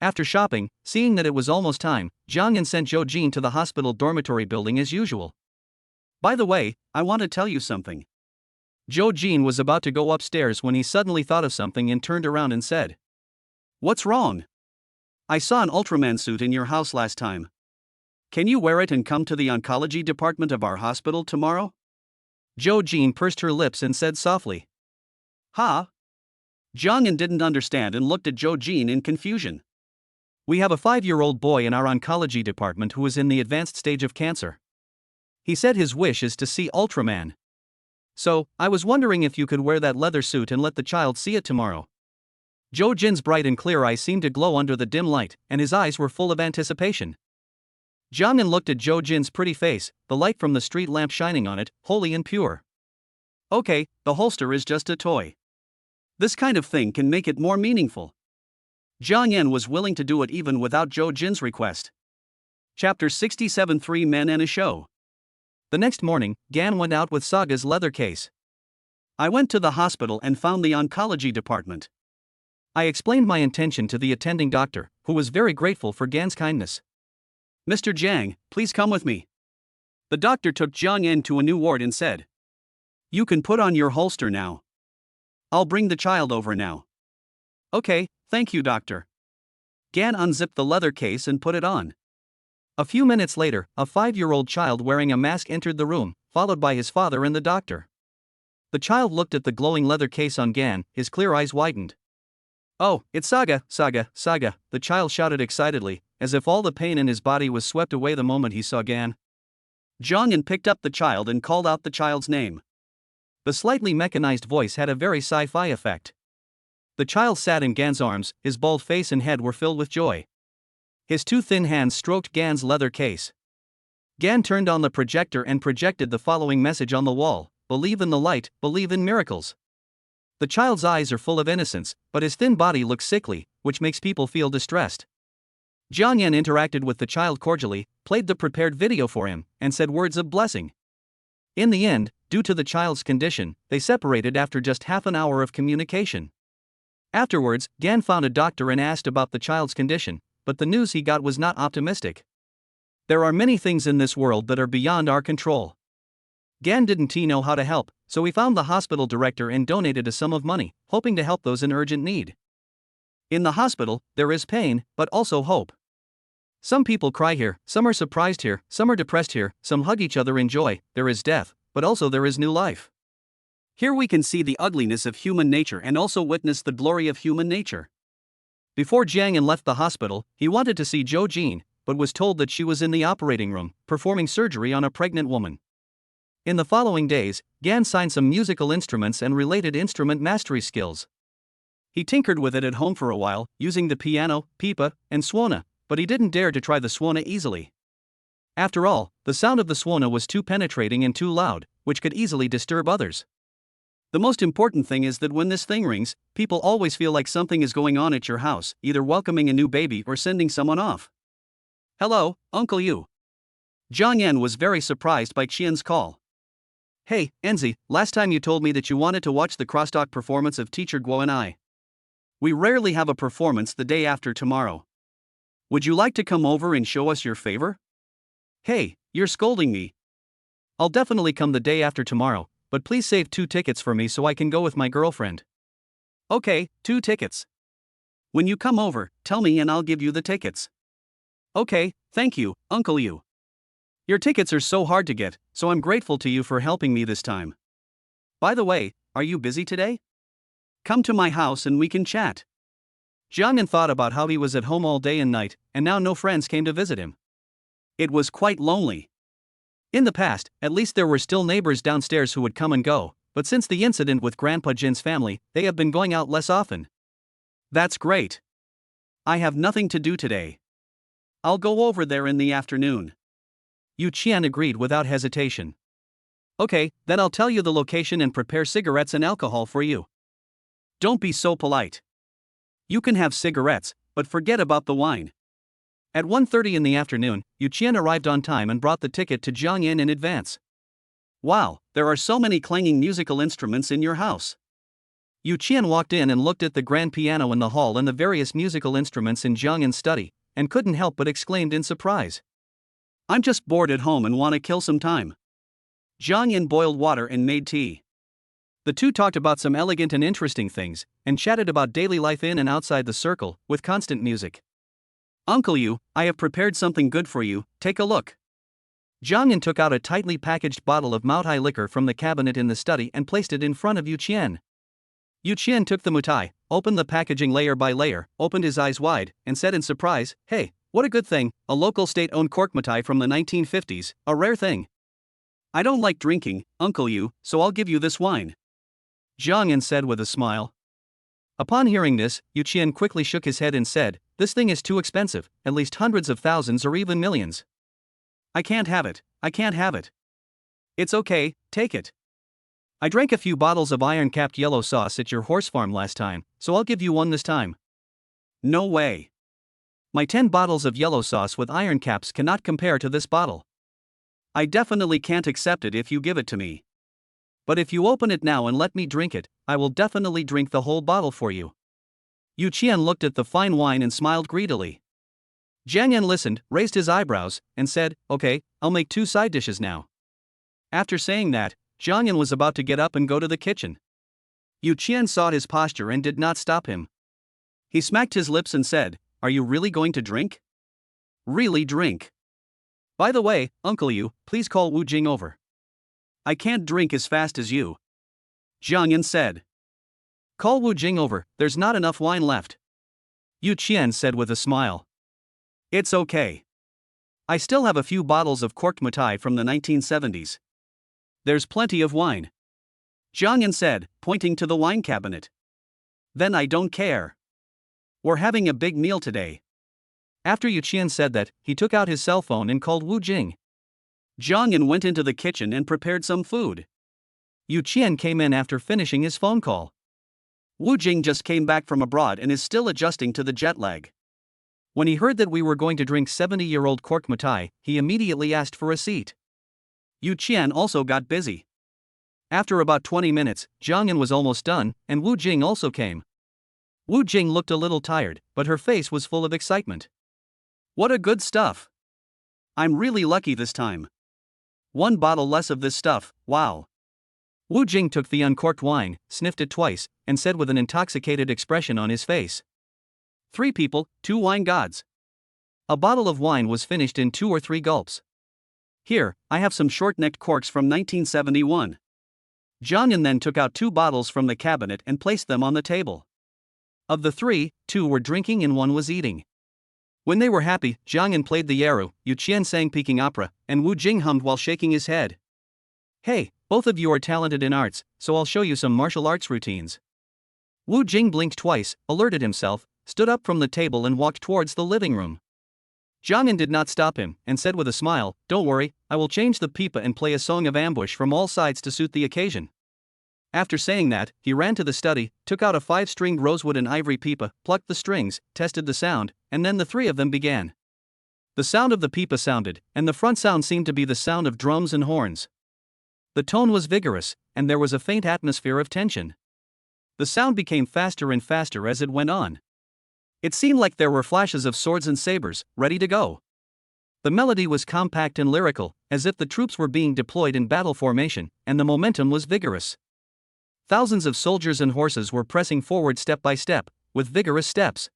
Speaker 1: After shopping, seeing that it was almost time, Jiang Yan sent Jo Jean to the hospital dormitory building as usual. By the way, I want to tell you something. Jo Jean was about to go upstairs when he suddenly thought of something and turned around and said, "What's wrong? I saw an Ultraman suit in your house last time. Can you wear it and come to the oncology department of our hospital tomorrow?" Jo Jean pursed her lips and said softly, "Huh?" Jiang Yan didn't understand and looked at Jo Jean in confusion. "We have a 5-year-old boy in our oncology department who is in the advanced stage of cancer. He said his wish is to see Ultraman. So, I was wondering if you could wear that leather suit and let the child see it tomorrow." Jo Jin's bright and clear eyes seemed to glow under the dim light, and his eyes were full of anticipation. Jiang Yan looked at Jo Jin's pretty face, the light from the street lamp shining on it, holy and pure. "Okay, the holster is just a toy. This kind of thing can make it more meaningful." Jiang Yan was willing to do it even without Jo Jin's request. Chapter 67: 3 Men and a Show. The next morning, Gan went out with Saga's leather case. "I went to the hospital and found the oncology department." I explained my intention to the attending doctor, who was very grateful for Gan's kindness. "Mr. Jiang, please come with me." The doctor took Jiang Yan to a new ward and said, "You can put on your holster now. I'll bring the child over now." "Okay, thank you, doctor." Gan unzipped the leather case and put it on. A few minutes later, a 5-year-old child wearing a mask entered the room, followed by his father and the doctor. The child looked at the glowing leather case on Gan, his clear eyes widened. "Oh, it's Saga, Saga, Saga," the child shouted excitedly, as if all the pain in his body was swept away the moment he saw Gan. Jiang Yan picked up the child and called out the child's name. The slightly mechanized voice had a very sci-fi effect. The child sat in Gan's arms, his bald face and head were filled with joy. His two thin hands stroked Gan's leather case. Gan turned on the projector and projected the following message on the wall: "Believe in the light, believe in miracles." The child's eyes are full of innocence, but his thin body looks sickly, which makes people feel distressed. Jiang Yan interacted with the child cordially, played the prepared video for him, and said words of blessing. In the end, due to the child's condition, they separated after just half an hour of communication. Afterwards, Gan found a doctor and asked about the child's condition, but the news he got was not optimistic. There are many things in this world that are beyond our control. Gan didn't know how to help, so he found the hospital director and donated a sum of money, hoping to help those in urgent need. In the hospital, there is pain, but also hope. Some people cry here, some are surprised here, some are depressed here, some hug each other in joy. There is death, but also there is new life. Here we can see the ugliness of human nature and also witness the glory of human nature. Before Jiang Yan left the hospital, he wanted to see Jo Jean, but was told that she was in the operating room, performing surgery on a pregnant woman. In the following days, Gan signed some musical instruments and related instrument mastery skills. He tinkered with it at home for a while, using the piano, pipa, and suona, but he didn't dare to try the suona easily. After all, the sound of the suona was too penetrating and too loud, which could easily disturb others. The most important thing is that when this thing rings, people always feel like something is going on at your house, either welcoming a new baby or sending someone off. "Hello, Uncle Yu." Jiang Yan was very surprised by Qian's call. "Hey, Enzi, last time you told me that you wanted to watch the crosstalk performance of Teacher Guo and I. We rarely have a performance the day after tomorrow. Would you like to come over and show us your favor?" "Hey, you're scolding me. I'll definitely come the day after tomorrow, but please save 2 tickets for me so I can go with my girlfriend." "Okay, 2 tickets. When you come over, tell me and I'll give you the tickets." "Okay, thank you, Uncle Yu. Your tickets are so hard to get, so I'm grateful to you for helping me this time." By the way, are you busy today? Come to my house and we can chat. Jiangyan thought about how he was at home all day and night, and now no friends came to visit him. It was quite lonely. In the past, at least there were still neighbors downstairs who would come and go, but since the incident with Grandpa Jin's family, they have been going out less often. That's great. I have nothing to do today. I'll go over there in the afternoon. Yu Qian agreed without hesitation. Okay, then I'll tell you the location and prepare cigarettes and alcohol for you. Don't be so polite. You can have cigarettes, but forget about the wine. At 1:30 in the afternoon, Yu Qian arrived on time and brought the ticket to Jiangyan in advance. Wow, there are so many clanging musical instruments in your house. Yu Qian walked in and looked at the grand piano in the hall and the various musical instruments in Jiangyan's study, and couldn't help but exclaimed in surprise. I'm just bored at home and want to kill some time. Jiangyan boiled water and made tea. The two talked about some elegant and interesting things, and chatted about daily life in and outside the circle, with constant music. Uncle Yu, I have prepared something good for you, take a look. Jiangyan took out a tightly packaged bottle of Maotai liquor from the cabinet in the study and placed it in front of Yu Qian. Yu Qian took the Maotai, opened the packaging layer by layer, opened his eyes wide, and said in surprise, "Hey, what a good thing, a local state-owned cork Maotai from the 1950s, a rare thing. I don't like drinking, Uncle Yu, so I'll give you this wine." Jiangyan said with a smile. Upon hearing this, Yu Qian quickly shook his head and said, "This thing is too expensive, at least hundreds of thousands or even millions. I can't have it, I can't have it." "It's okay, take it. I drank a few bottles of iron-capped yellow sauce at your horse farm last time, so I'll give you one this time." "No way. My 10 bottles of yellow sauce with iron caps cannot compare to this bottle. I definitely can't accept it if you give it to me. But if you open it now and let me drink it, I will definitely drink the whole bottle for you." Yu Qian looked at the fine wine and smiled greedily. Jiangyan listened, raised his eyebrows, and said, "Okay, I'll make 2 side dishes now." After saying that, Jiangyan was about to get up and go to the kitchen. Yu Qian saw his posture and did not stop him. He smacked his lips and said, "Are you really going to drink? Really drink? By the way, Uncle Yu, please call Wu Jing over. I can't drink as fast as you." Jiangyan said. "Call Wu Jing over, there's not enough wine left." Yu Qian said with a smile. "It's okay. I still have a few bottles of corked Maotai from the 1970s. There's plenty of wine." Jiangyan said, pointing to the wine cabinet. "Then I don't care. We're having a big meal today." After Yu Qian said that, he took out his cell phone and called Wu Jing. Jiangyan went into the kitchen and prepared some food. Yu Qian came in after finishing his phone call. Wu Jing just came back from abroad and is still adjusting to the jet lag. When he heard that we were going to drink 70-year-old cork Maotai, he immediately asked for a seat. Yu Qian also got busy. After about 20 minutes, Jiangyan was almost done, and Wu Jing also came. Wu Jing looked a little tired, but her face was full of excitement. "What a good stuff! I'm really lucky this time. 1 bottle less of this stuff, wow." Wu Jing took the uncorked wine, sniffed it twice, and said with an intoxicated expression on his face, "3 people, 2 wine gods." A bottle of wine was finished in 2 or 3 gulps. "Here, I have some short-necked corks from 1971. Jiangyan then took out 2 bottles from the cabinet and placed them on the table. Of the 3, 2 were drinking and 1 was eating. When they were happy, Jiangyan played the yaru, Yu Qian sang Peking opera, and Wu Jing hummed while shaking his head. "Hey, both of you are talented in arts, so I'll show you some martial arts routines." Wu Jing blinked twice, alerted himself, stood up from the table and walked towards the living room. Jiangyan did not stop him, and said with a smile, "Don't worry, I will change the pipa and play a song of ambush from all sides to suit the occasion." After saying that, he ran to the study, took out a 5-stringed rosewood and ivory pipa, plucked the strings, tested the sound, and then the 3 of them began. The sound of the pipa sounded, and the front sound seemed to be the sound of drums and horns. The tone was vigorous, and there was a faint atmosphere of tension. The sound became faster and faster as it went on. It seemed like there were flashes of swords and sabers, ready to go. The melody was compact and lyrical, as if the troops were being deployed in battle formation, and the momentum was vigorous. Thousands of soldiers and horses were pressing forward step by step, with vigorous steps.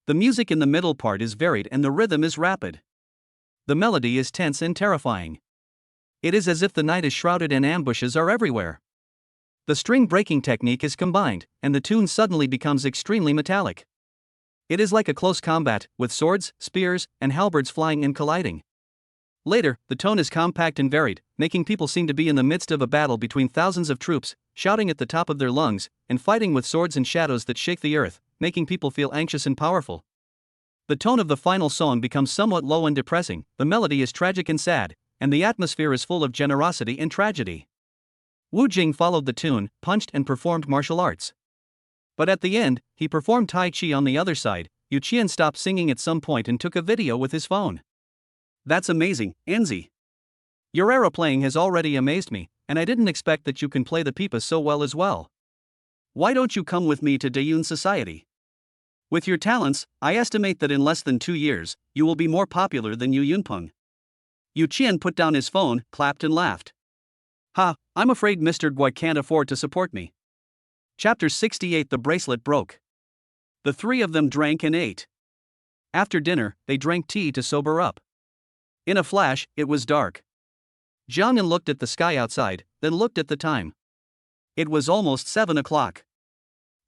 Speaker 1: The music in the middle part is varied and the rhythm is rapid. The melody is tense and terrifying. It is as if the night is shrouded and ambushes are everywhere. The string breaking technique is combined, and the tune suddenly becomes extremely metallic. It is like a close combat, with swords, spears, and halberds flying and colliding. Later, the tone is compact and varied, making people seem to be in the midst of a battle between thousands of troops, shouting at the top of their lungs, and fighting with swords and shadows that shake the earth, making people feel anxious and powerful. The tone of the final song becomes somewhat low and depressing, the melody is tragic and sad, and the atmosphere is full of generosity and tragedy. Wu Jing followed the tune, punched and performed martial arts. But at the end, he performed Tai Chi on the other side. Yu Qian stopped singing at some point and took a video with his phone. That's amazing, Enzi. Your era playing has already amazed me, and I didn't expect that you can play the pipa so well as well. Why don't you come with me to Dayun Society? With your talents, I estimate that in less than 2 years, you will be more popular than Yu Yunpeng. Yu Qian put down his phone, clapped and laughed. Ha, I'm afraid Mr. Gui can't afford to support me. Chapter 68. The bracelet broke. The three of them drank and ate. After dinner, they drank tea to sober up. In a flash, it was dark. Jiangyan looked at the sky outside, then looked at the time. It was almost 7 o'clock.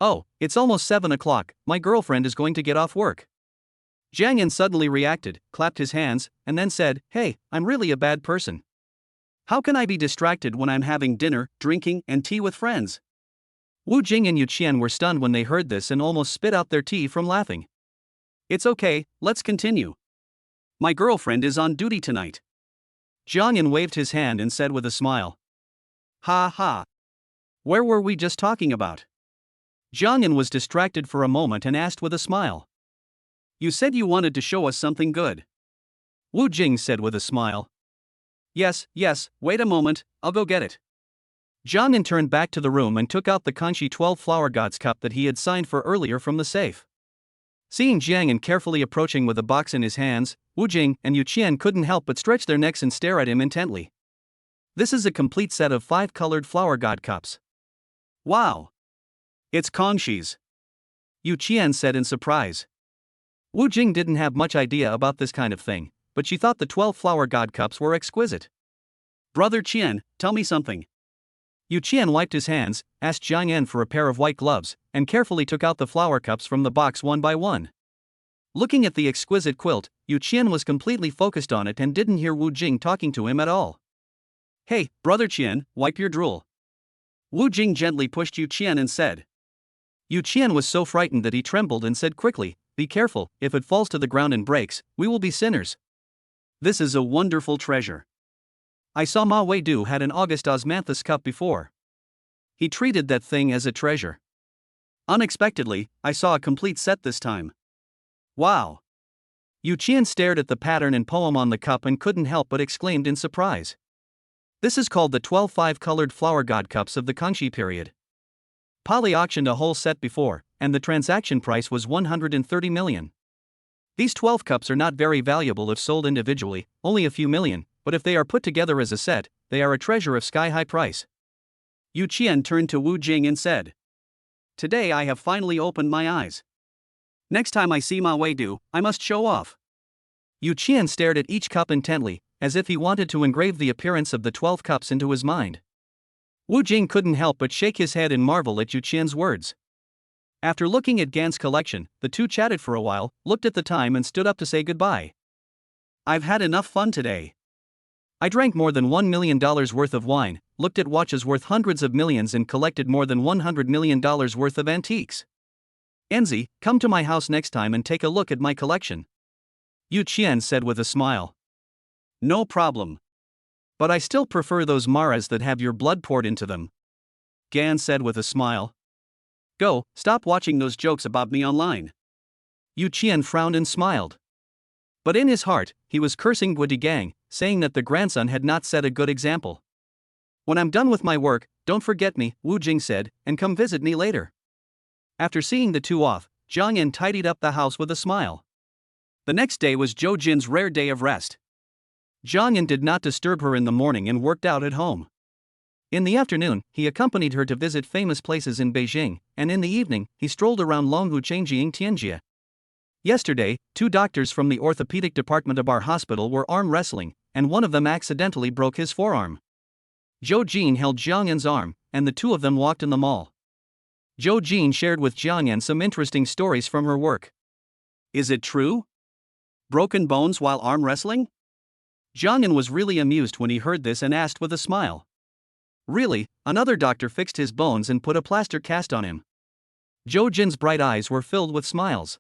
Speaker 1: Oh, it's almost 7 o'clock, my girlfriend is going to get off work. Jiangyan suddenly reacted, clapped his hands, and then said, "Hey, I'm really a bad person. How can I be distracted when I'm having dinner, drinking, and tea with friends?" Wu Jing and Yu Qian were stunned when they heard this and almost spit out their tea from laughing. It's okay, let's continue. My girlfriend is on duty tonight. Jiangyan waved his hand and said with a smile. Ha ha. Where were we just talking about? Jiangyan was distracted for a moment and asked with a smile. You said you wanted to show us something good. Wu Jing said with a smile. Yes, wait a moment, I'll go get it. Jiangyan turned back to the room and took out the Kanshi 12 Flower Gods cup that he had signed for earlier from the safe. Seeing Jiangyan carefully approaching with a box in his hands, Wu Jing and Yu Qian couldn't help but stretch their necks and stare at him intently. This is a complete set of 5 colored Flower God cups. Wow! It's Kangshi's. Yu Qian said in surprise. Wu Jing didn't have much idea about this kind of thing, but she thought the 12 Flower God cups were exquisite. Brother Qian, tell me something. Yu Qian wiped his hands, asked Jiangyan for a pair of white gloves, and carefully took out the flower cups from the box one by one. Looking at the exquisite quilt, Yu Qian was completely focused on it and didn't hear Wu Jing talking to him at all. Hey, Brother Qian, wipe your drool. Wu Jing gently pushed Yu Qian and said. Yu Qian was so frightened that he trembled and said quickly, Be careful, if it falls to the ground and breaks, we will be sinners. This is a wonderful treasure. I saw Ma Wei-du had an August Osmanthus cup before. He treated that thing as a treasure. Unexpectedly, I saw a complete set this time. Wow! Yu Qian stared at the pattern and poem on the cup and couldn't help but exclaimed in surprise. This is called the 12 5-colored Flower God cups of the Kangxi period. Pali auctioned a whole set before, and the transaction price was 130 million. These 12 cups are not very valuable if sold individually, only a few million, but if they are put together as a set, they are a treasure of sky-high price. Yu Qian turned to Wu Jing and said, Today I have finally opened my eyes. Next time I see Ma Wei-du, I must show off. Yu Qian stared at each cup intently, as if he wanted to engrave the appearance of the 12 cups into his mind. Wu Jing couldn't help but shake his head in marvel at Yu Qian's words. After looking at Gan's collection, the two chatted for a while, looked at the time and stood up to say goodbye. I've had enough fun today. I drank more than $1 million worth of wine, looked at watches worth hundreds of millions and collected more than $100 million worth of antiques. Enzi, come to my house next time and take a look at my collection. Yu Qian said with a smile. No problem. But I still prefer those maras that have your blood poured into them. Gan said with a smile. Go, stop watching those jokes about me online. Yu Qian frowned and smiled. But in his heart, he was cursing Guodi Gang, saying that the grandson had not set a good example. When I'm done with my work, don't forget me, Wu Jing said, and come visit me later. After seeing the two off, Zhang Yan tidied up the house with a smile. The next day was Zhou Jin's rare day of rest. Zhang Yan did not disturb her in the morning and worked out at home. In the afternoon, he accompanied her to visit famous places in Beijing, and in the evening, he strolled around Longhu Changjing Tianjia. Yesterday, 2 doctors from the orthopedic department of our hospital were arm wrestling, and one of them accidentally broke his forearm. Zhou Jin held Zhang Yan's arm, and the two of them walked in the mall. Jo Jin shared with Jiangyan some interesting stories from her work. Is it true? Broken bones while arm wrestling? Jiangyan was really amused when he heard this and asked with a smile. Really, another doctor fixed his bones and put a plaster cast on him. Jo Jin's bright eyes were filled with smiles.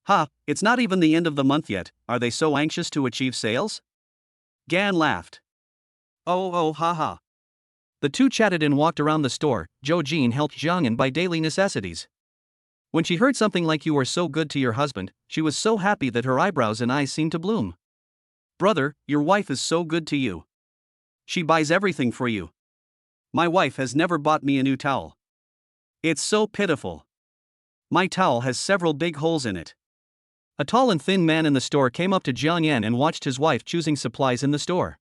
Speaker 1: Ha, it's not even the end of the month yet, are they so anxious to achieve sales? Gan laughed. Oh, haha. The two chatted and walked around the store. Jo Jin helped Jiangyan buy daily necessities. When she heard something like "you are so good to your husband," she was so happy that her eyebrows and eyes seemed to bloom. Brother, your wife is so good to you. She buys everything for you. My wife has never bought me a new towel. It's so pitiful. My towel has several big holes in it. A tall and thin man in the store came up to Jiangyan and watched his wife choosing supplies in the store.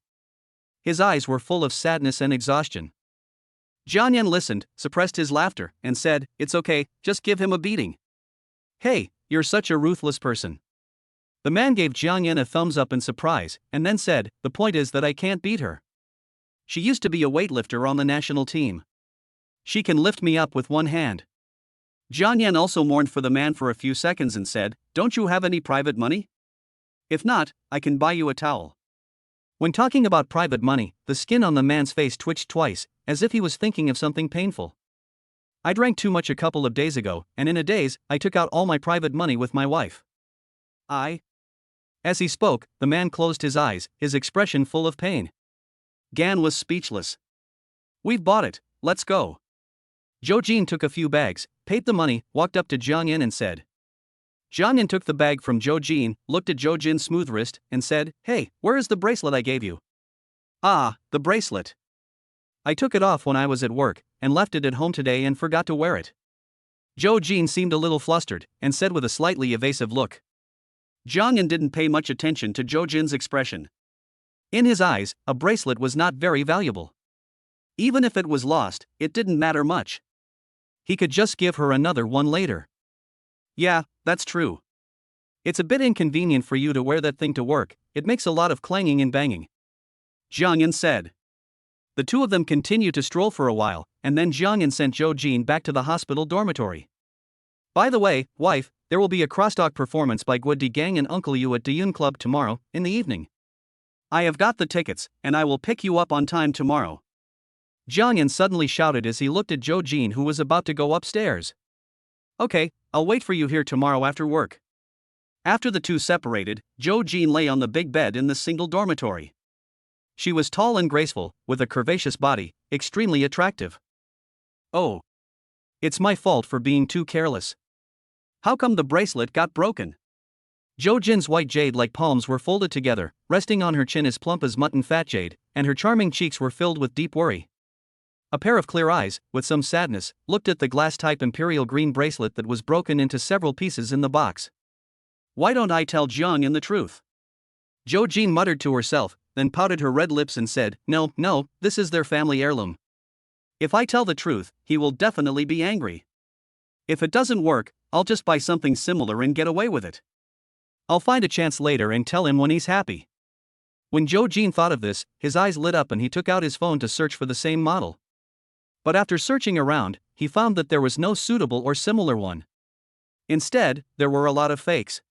Speaker 1: His eyes were full of sadness and exhaustion. Jiangyan listened, suppressed his laughter, and said, "It's okay, just give him a beating." "Hey, you're such a ruthless person." The man gave Jiangyan a thumbs up in surprise, and then said, "The point is that I can't beat her. She used to be a weightlifter on the national team. She can lift me up with one hand." Jiangyan also mourned for the man for a few seconds and said, "Don't you have any private money? If not, I can buy you a towel." When talking about private money, the skin on the man's face twitched twice, as if he was thinking of something painful. "I drank too much a couple of days ago, and in a daze, I took out all my private money with my wife. As he spoke, the man closed his eyes, his expression full of pain. Gan was speechless. "We've bought it, let's go." Jo Jin took a few bags, paid the money, walked up to Jiangyan and said. Jiangyan took the bag from Jo Jin, looked at Jo Jin's smooth wrist, and said, "Hey, where is the bracelet I gave you?" "Ah, the bracelet. I took it off when I was at work, and left it at home today and forgot to wear it." Jo Jin seemed a little flustered, and said with a slightly evasive look. Jiangyan didn't pay much attention to Jo Jin's expression. In his eyes, a bracelet was not very valuable. Even if it was lost, it didn't matter much. He could just give her another one later. "Yeah, that's true. It's a bit inconvenient for you to wear that thing to work, it makes a lot of clanging and banging," Jiangyan said. The two of them continued to stroll for a while, and then Jiangyan sent Jo Jin back to the hospital dormitory. "By the way, wife, there will be a crosstalk performance by Guodi Gang and Uncle Yu at Dayun Club tomorrow, in the evening. I have got the tickets, and I will pick you up on time tomorrow." Jiangyan suddenly shouted as he looked at Jo Jin, who was about to go upstairs. "Okay, I'll wait for you here tomorrow after work." After the two separated, Jo Jin lay on the big bed in the single dormitory. She was tall and graceful, with a curvaceous body, extremely attractive. "Oh. It's my fault for being too careless. How come the bracelet got broken?" Jo Jin's white jade-like palms were folded together, resting on her chin as plump as mutton fat jade, and her charming cheeks were filled with deep worry. A pair of clear eyes, with some sadness, looked at the glass-type imperial green bracelet that was broken into several pieces in the box. "Why don't I tell Jiangyan the truth?" Jo Jin muttered to herself, then pouted her red lips and said, No, this is their family heirloom. If I tell the truth, he will definitely be angry. If it doesn't work, I'll just buy something similar and get away with it. I'll find a chance later and tell him when he's happy." When Jo Jin thought of this, his eyes lit up and he took out his phone to search for the same model. But after searching around, he found that there was no suitable or similar one. Instead, there were a lot of fakes.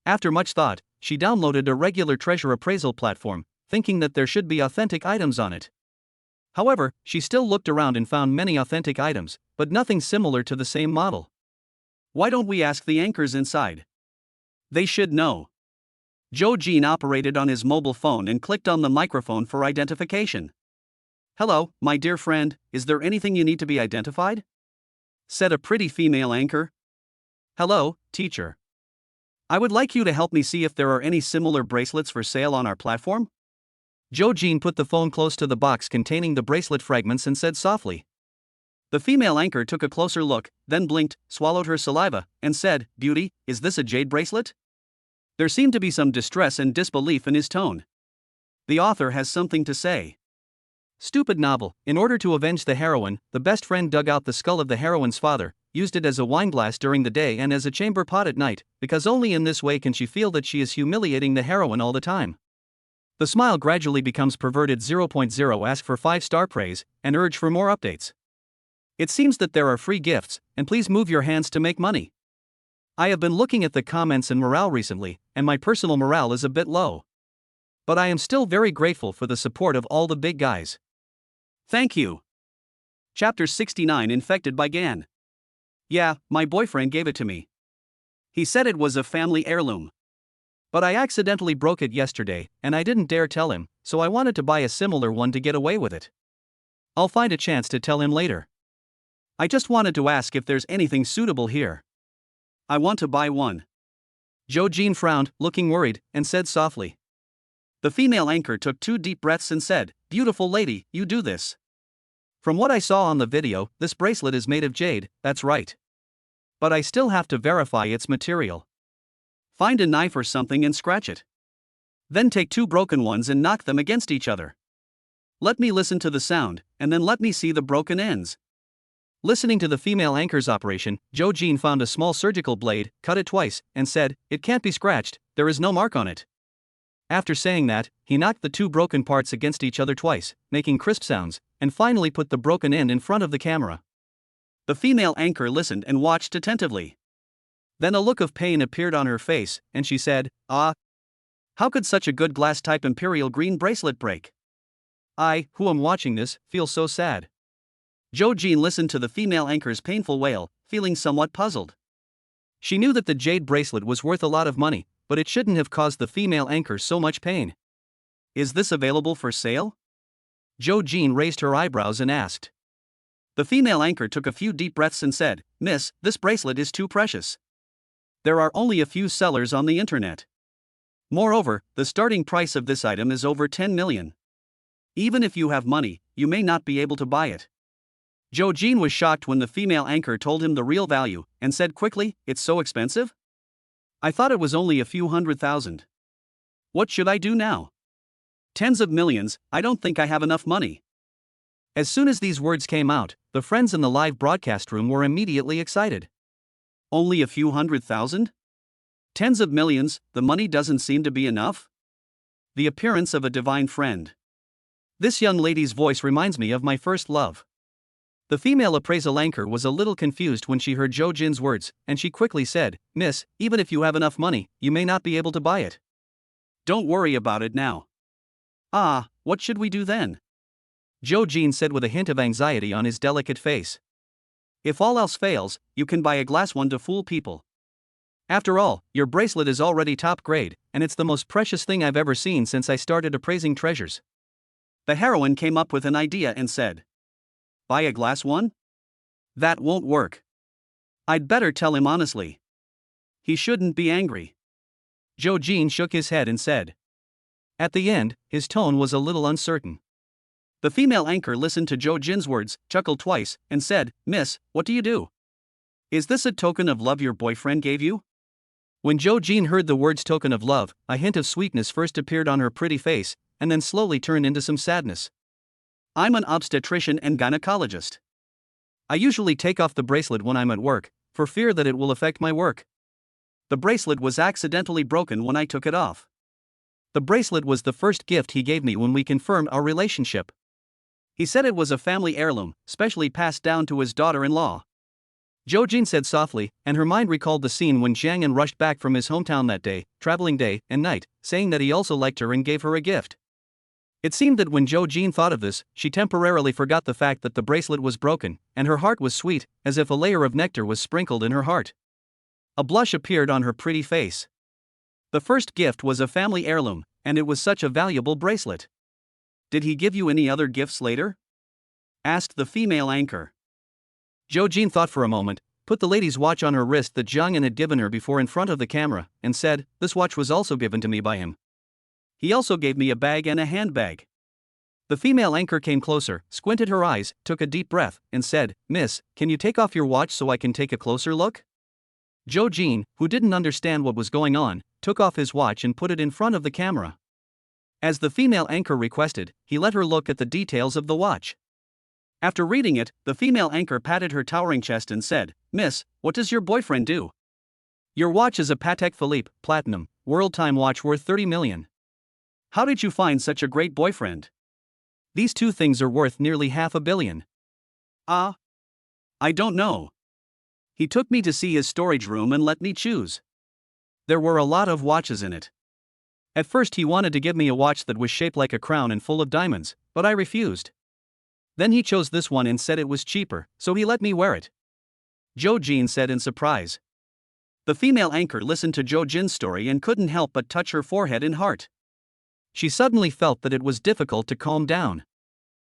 Speaker 1: After much thought, she downloaded a regular treasure appraisal platform, thinking that there should be authentic items on it. However, she still looked around and found many authentic items, but nothing similar to the same model. "Why don't we ask the anchors inside? They should know." Jo Jin operated on his mobile phone and clicked on the microphone for identification. "Hello, my dear friend, is there anything you need to be identified?" said a pretty female anchor. "Hello, teacher. I would like you to help me see if there are any similar bracelets for sale on our platform." Jo Jin put the phone close to the box containing the bracelet fragments and said softly. The female anchor took a closer look, then blinked, swallowed her saliva, and said, "Beauty, is this a jade bracelet?" There seemed to be some distress and disbelief in his tone. The author has something to say. Stupid novel. In order to avenge the heroine, the best friend dug out the skull of the heroine's father, used it as a wine glass during the day and as a chamber pot at night, because only in this way can she feel that she is humiliating the heroine all the time. The smile gradually becomes perverted. 0.0 Ask for 5-star praise and urge for more updates. It seems that there are free gifts, and please move your hands to make money. I have been looking at the comments and morale recently, and my personal morale is a bit low. But I am still very grateful for the support of all the big guys. Thank you. Chapter 69 Infected by Gan. Yeah, my boyfriend gave it to me. He said it was a family heirloom. But I accidentally broke it yesterday, and I didn't dare tell him, so I wanted to buy a similar one to get away with it. I'll find a chance to tell him later. I just wanted to ask if there's anything suitable here. I want to buy one. Joe Jean frowned, looking worried, and said softly. The female anchor took 2 deep breaths and said, "Beautiful lady, you do this. From what I saw on the video, this bracelet is made of jade, that's right. But I still have to verify its material. Find a knife or something and scratch it. Then take 2 broken ones and knock them against each other. Let me listen to the sound, and then let me see the broken ends." Listening to the female anchor's operation, Joe Jean found a small surgical blade, cut it twice, and said, "It can't be scratched, there is no mark on it." After saying that, he knocked the 2 broken parts against each other twice, making crisp sounds, and finally put the broken end in front of the camera. The female anchor listened and watched attentively. Then a look of pain appeared on her face, and she said, "Ah, how could such a good glass-type imperial green bracelet break? I, who am watching this, feel so sad." Joe Jean listened to the female anchor's painful wail, feeling somewhat puzzled. She knew that the jade bracelet was worth a lot of money, but it shouldn't have caused the female anchor so much pain. "Is this available for sale?" Joe Jean raised her eyebrows and asked. The female anchor took a few deep breaths and said, "Miss, this bracelet is too precious. There are only a few sellers on the internet. Moreover, the starting price of this item is over 10 million. Even if you have money, you may not be able to buy it." Joe Jean was shocked when the female anchor told him the real value, and said quickly, "It's so expensive? I thought it was only a few $100,000. What should I do now? Tens of millions, I don't think I have enough money." As soon as these words came out, the friends in the live broadcast room were immediately excited. Only a few $100,000? Tens of millions, the money doesn't seem to be enough? The appearance of a divine friend. This young lady's voice reminds me of my first love. The female appraisal anchor was a little confused when she heard Joe Jin's words, and she quickly said, "Miss, even if you have enough money, you may not be able to buy it. Don't worry about it now." "Ah, what should we do then?" Joe Jean said with a hint of anxiety on his delicate face. "If all else fails, you can buy a glass one to fool people. After all, your bracelet is already top grade, and it's the most precious thing I've ever seen since I started appraising treasures." The heroine came up with an idea and said, "Buy a glass one? That won't work. I'd better tell him honestly. He shouldn't be angry." Joe Jean shook his head and said. At the end, his tone was a little uncertain. The female anchor listened to Joe Jin's words, chuckled twice, and said, "Miss, what do you do? Is this a token of love your boyfriend gave you?" When Joe Jean heard the words token of love, a hint of sweetness first appeared on her pretty face, and then slowly turned into some sadness. "I'm an obstetrician and gynecologist. I usually take off the bracelet when I'm at work, for fear that it will affect my work. The bracelet was accidentally broken when I took it off. The bracelet was the first gift he gave me when we confirmed our relationship. He said it was a family heirloom, specially passed down to his daughter-in-law." Joe Jean said softly, and her mind recalled the scene when Jiang An rushed back from his hometown that day, traveling day and night, saying that he also liked her and gave her a gift. It seemed that when Joe Jean thought of this, she temporarily forgot the fact that the bracelet was broken, and her heart was sweet, as if a layer of nectar was sprinkled in her heart. A blush appeared on her pretty face. The first gift was a family heirloom, and it was such a valuable bracelet. "Did he give you any other gifts later?" asked the female anchor. Joe Jean thought for a moment, put the lady's watch on her wrist that Jiang An had given her before in front of the camera, and said, "This watch was also given to me by him. He also gave me a bag and a handbag." The female anchor came closer, squinted her eyes, took a deep breath, and said, "Miss, can you take off your watch so I can take a closer look?" Joe Jean, who didn't understand what was going on, took off his watch and put it in front of the camera. As the female anchor requested, he let her look at the details of the watch. After reading it, the female anchor patted her towering chest and said, "Miss, what does your boyfriend do?" "Your watch is a Patek Philippe Platinum, world time watch worth 30 million. How did you find such a great boyfriend? These two things are worth nearly $500 million. I don't know. He took me to see his storage room and let me choose. There were a lot of watches in it. At first he wanted to give me a watch that was shaped like a crown and full of diamonds, but I refused. Then he chose this one and said it was cheaper, so he let me wear it. Jo Jin said in surprise. The female anchor listened to Jo Jin's story and couldn't help but touch her forehead and heart. She suddenly felt that it was difficult to calm down.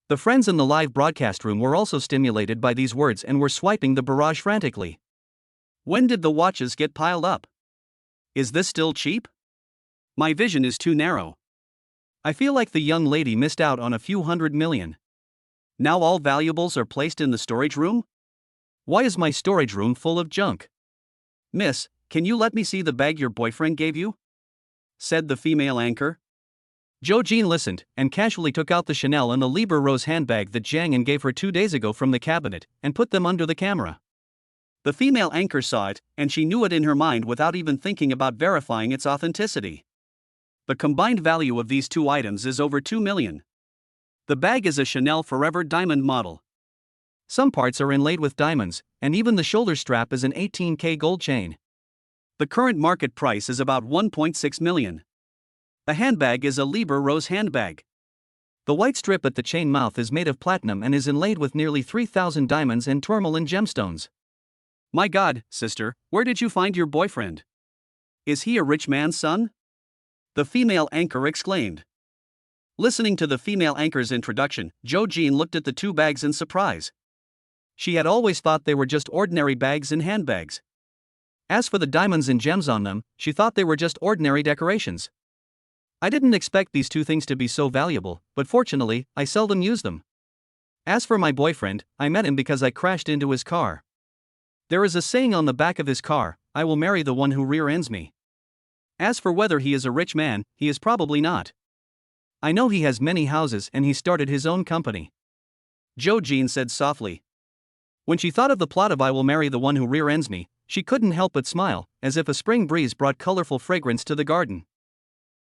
Speaker 1: The friends in the live broadcast room were also stimulated by these words and were swiping the barrage frantically. When did the watches get piled up? Is this still cheap? My vision is too narrow. I feel like the young lady missed out on a few $100 million. Now all valuables are placed in the storage room? Why is my storage room full of junk? Miss, can you let me see the bag your boyfriend gave you? Said the female anchor. Jo Jin listened, and casually took out the Chanel and the Liber Rose handbag that Jiang Yan gave her 2 days ago from the cabinet, and put them under the camera. The female anchor saw it, and she knew it in her mind without even thinking about verifying its authenticity. The combined value of these two items is over $2 million. The bag is a Chanel Forever Diamond model. Some parts are inlaid with diamonds, and even the shoulder strap is an 18K gold chain. The current market price is about $1.6 million. The handbag is a Liber Rose handbag. The white strip at the chain mouth is made of platinum and is inlaid with nearly 3,000 diamonds and tourmaline gemstones. My God, sister, where did you find your boyfriend? Is he a rich man's son? The female anchor exclaimed. Listening to the female anchor's introduction, Jo Jin looked at the two bags in surprise. She had always thought they were just ordinary bags and handbags. As for the diamonds and gems on them, she thought they were just ordinary decorations. I didn't expect these two things to be so valuable, but fortunately, I seldom use them. As for my boyfriend, I met him because I crashed into his car. There is a saying on the back of his car, I will marry the one who rear-ends me. As for whether he is a rich man, he is probably not. I know he has many houses and he started his own company. Jo Jin said softly. When she thought of the plot of I will marry the one who rear-ends me, she couldn't help but smile, as if a spring breeze brought colorful fragrance to the garden.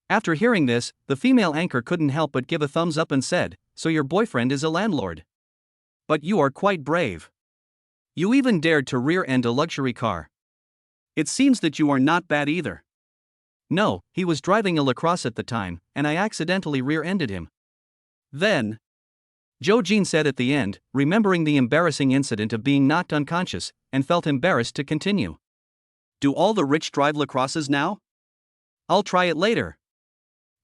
Speaker 1: After hearing this, the female anchor couldn't help but give a thumbs up and said, so your boyfriend is a landlord. But you are quite brave. You even dared to rear-end a luxury car. It seems that you are not bad either. No, he was driving a LaCrosse at the time, and I accidentally rear-ended him. Then, Jo Jin said at the end, remembering the embarrassing incident of being knocked unconscious, and felt embarrassed to continue. Do all the rich drive LaCrosses now? I'll try it later.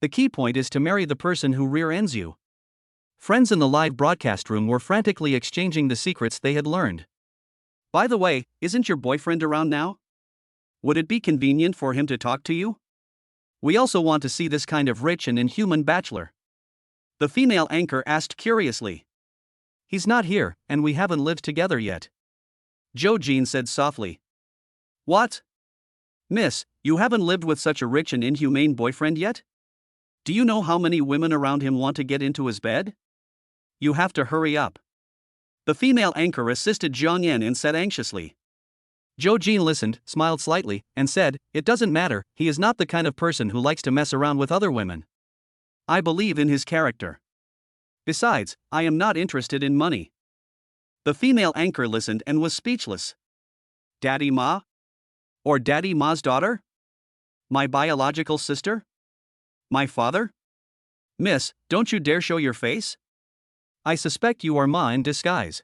Speaker 1: The key point is to marry the person who rear-ends you. Friends in the live broadcast room were frantically exchanging the secrets they had learned. By the way, isn't your boyfriend around now? Would it be convenient for him to talk to you? We also want to see this kind of rich and inhuman bachelor. The female anchor asked curiously. He's not here, and we haven't lived together yet. Jo Jin said softly. What? Miss, you haven't lived with such a rich and inhumane boyfriend yet? Do you know how many women around him want to get into his bed? You have to hurry up. The female anchor assisted Jiang Yan and said anxiously. Jo Jin listened, smiled slightly, and said, it doesn't matter, he is not the kind of person who likes to mess around with other women. I believe in his character. Besides, I am not interested in money. The female anchor listened and was speechless. Daddy Ma? Or Daddy Ma's daughter? My biological sister? My father? Miss, don't you dare show your face? I suspect you are Ma in disguise.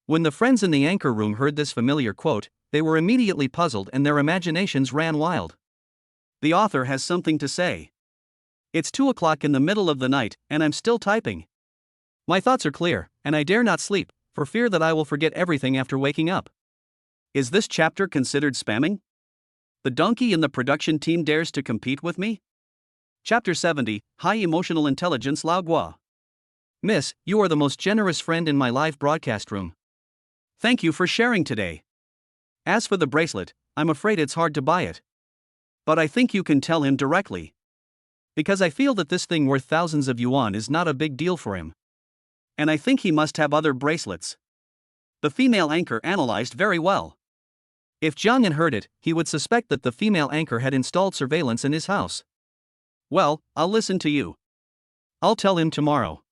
Speaker 1: When the friends in the anchor room heard this familiar quote, they were immediately puzzled and their imaginations ran wild. The author has something to say. It's 2 o'clock in the middle of the night, and I'm still typing. My thoughts are clear, and I dare not sleep, for fear that I will forget everything after waking up. Is this chapter considered spamming? The donkey in the production team dares to compete with me? Chapter 70, High Emotional Intelligence Lao Gua. Miss, you are the most generous friend in my live broadcast room. Thank you for sharing today. As for the bracelet, I'm afraid it's hard to buy it. But I think you can tell him directly. Because I feel that this thing worth thousands of yuan is not a big deal for him. And I think he must have other bracelets. The female anchor analyzed very well. If Jiang Yan heard it, he would suspect that the female anchor had installed surveillance in his house. Well, I'll listen to you. I'll tell him tomorrow.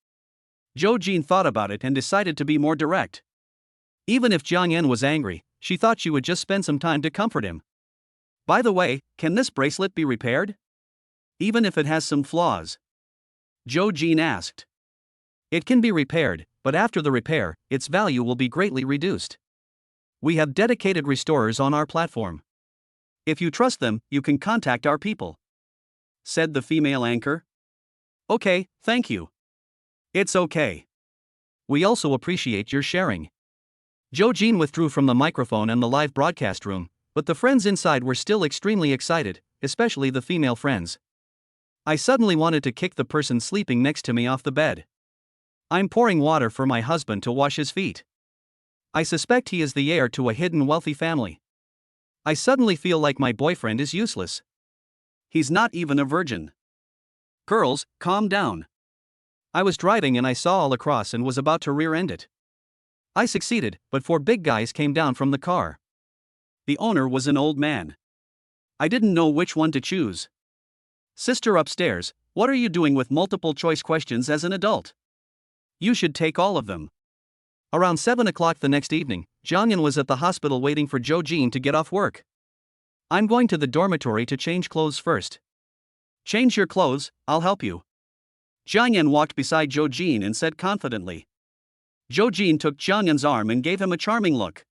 Speaker 1: Zhou Jin thought about it and decided to be more direct. Even if Jiang Yan was angry, she thought she would just spend some time to comfort him. By the way, can this bracelet be repaired? Even if it has some flaws? Zhou Jin asked. It can be repaired, but after the repair, its value will be greatly reduced. We have dedicated restorers on our platform. If you trust them, you can contact our people, said the female anchor. Okay, thank you. It's okay. We also appreciate your sharing. Zhou Jin withdrew from the microphone and the live broadcast room, but the friends inside were still extremely excited, especially the female friends. I suddenly wanted to kick the person sleeping next to me off the bed. I'm pouring water for my husband to wash his feet. I suspect he is the heir to a hidden wealthy family. I suddenly feel like my boyfriend is useless. He's not even a virgin. Girls, calm down. I was driving and I saw all across and was about to rear-end it. I succeeded, but 4 big guys came down from the car. The owner was an old man. I didn't know which one to choose. Sister upstairs, what are you doing with multiple choice questions as an adult? You should take all of them. Around 7 o'clock the next evening, Jiang Yan was at the hospital waiting for Zhou Jin to get off work. I'm going to the dormitory to change clothes first. Change your clothes, I'll help you. Jiang Yan walked beside Zhou Jin and said confidently. Zhou Jin took Jiang Yan's arm and gave him a charming look.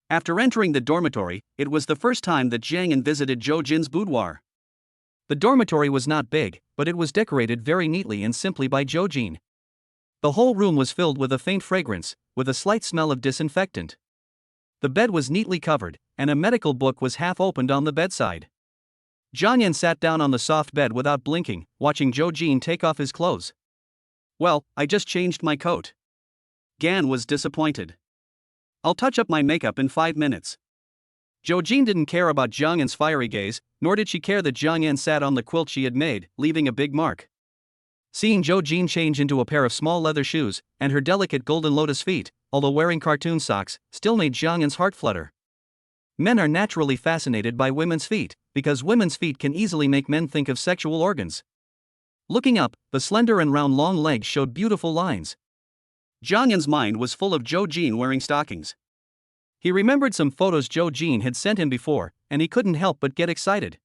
Speaker 1: After entering the dormitory, it was the first time that Jiang Yan visited Zhou Jin's boudoir. The dormitory was not big, but it was decorated very neatly and simply by Zhou Jin. The whole room was filled with a faint fragrance, with a slight smell of disinfectant. The bed was neatly covered, and a medical book was half opened on the bedside. Jiang Yan sat down on the soft bed without blinking, watching Zhou Jin take off his clothes. Well, I just changed my coat. Gan was disappointed. I'll touch up my makeup in 5 minutes. Zhou Jin didn't care about Jiang Yan's fiery gaze, nor did she care that Jiang Yan sat on the quilt she had made, leaving a big mark. Seeing Zhou Jin change into a pair of small leather shoes, and her delicate golden lotus feet, although wearing cartoon socks, still made Jiang Yan's heart flutter. Men are naturally fascinated by women's feet, because women's feet can easily make men think of sexual organs. Looking up, the slender and round long legs showed beautiful lines. Jiang Yan's mind was full of Zhou Jin wearing stockings. He remembered some photos Zhou Jin had sent him before, and he couldn't help but get excited.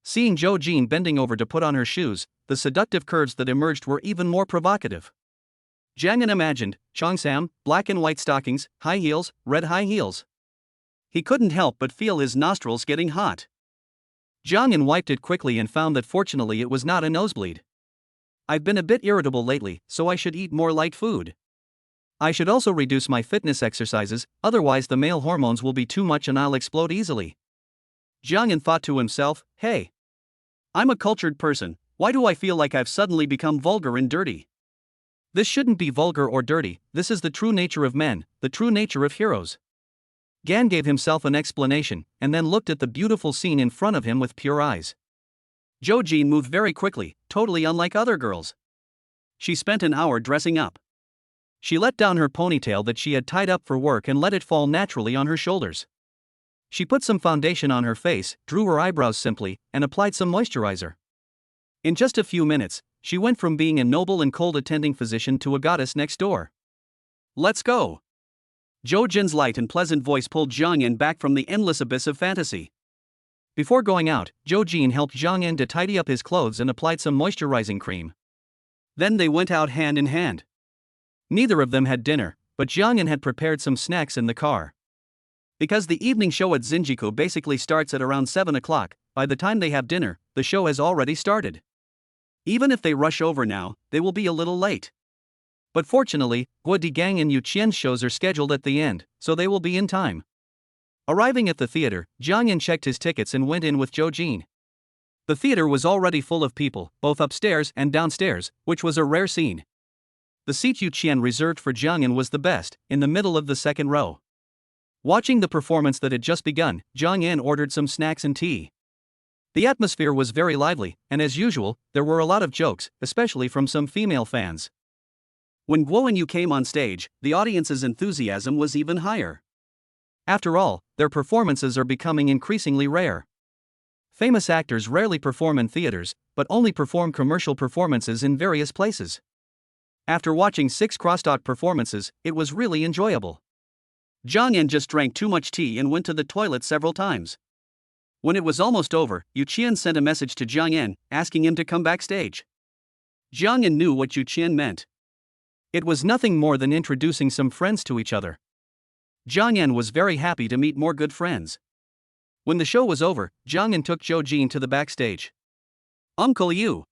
Speaker 1: Seeing Zhou Jin bending over to put on her shoes, the seductive curves that emerged were even more provocative. Jiang Yan imagined, Cheongsam, black and white stockings, high heels, red high heels. He couldn't help but feel his nostrils getting hot. Jiang Yan wiped it quickly and found that fortunately it was not a nosebleed. I've been a bit irritable lately, so I should eat more light food. I should also reduce my fitness exercises, otherwise the male hormones will be too much and I'll explode easily. Jiang Yan thought to himself, hey. I'm a cultured person, why do I feel like I've suddenly become vulgar and dirty? This shouldn't be vulgar or dirty, this is the true nature of men, the true nature of heroes. Gan gave himself an explanation, and then looked at the beautiful scene in front of him with pure eyes. Zhou Jin moved very quickly, totally unlike other girls. She spent an hour dressing up. She let down her ponytail that she had tied up for work and let it fall naturally on her shoulders. She put some foundation on her face, drew her eyebrows simply, and applied some moisturizer. In just a few minutes, she went from being a noble and cold attending physician to a goddess next door. Let's go. Zhou Jin's light and pleasant voice pulled Jiang Yan back from the endless abyss of fantasy. Before going out, Zhou Jin helped Jiang Yan to tidy up his clothes and applied some moisturizing cream. Then they went out hand in hand. Neither of them had dinner, but Jiang Yan had prepared some snacks in the car. Because the evening show at Xinjiku basically starts at around 7 o'clock, by the time they have dinner, the show has already started. Even if they rush over now, they will be a little late. But fortunately, Guodigang and Yuqian's shows are scheduled at the end, so they will be in time. Arriving at the theater, Jiang Yan checked his tickets and went in with Zhou Jin. The theater was already full of people, both upstairs and downstairs, which was a rare scene. The seat Yuqian reserved for Jiang Yan was the best, in the middle of the second row. Watching the performance that had just begun, Jiang Yan ordered some snacks and tea. The atmosphere was very lively, and as usual, there were a lot of jokes, especially from some female fans. When Guo and Yu came on stage, the audience's enthusiasm was even higher. After all, their performances are becoming increasingly rare. Famous actors rarely perform in theaters, but only perform commercial performances in various places. After watching 6 crosstalk performances, it was really enjoyable. Zhang Yan just drank too much tea and went to the toilet several times. When it was almost over, Yu Qian sent a message to Zhang Yan, asking him to come backstage. Zhang Yan knew what Yu Qian meant. It was nothing more than introducing some friends to each other. Zhang Yan was very happy to meet more good friends. When the show was over, Zhang Yan took Zhou Jin to the backstage. Uncle Yu.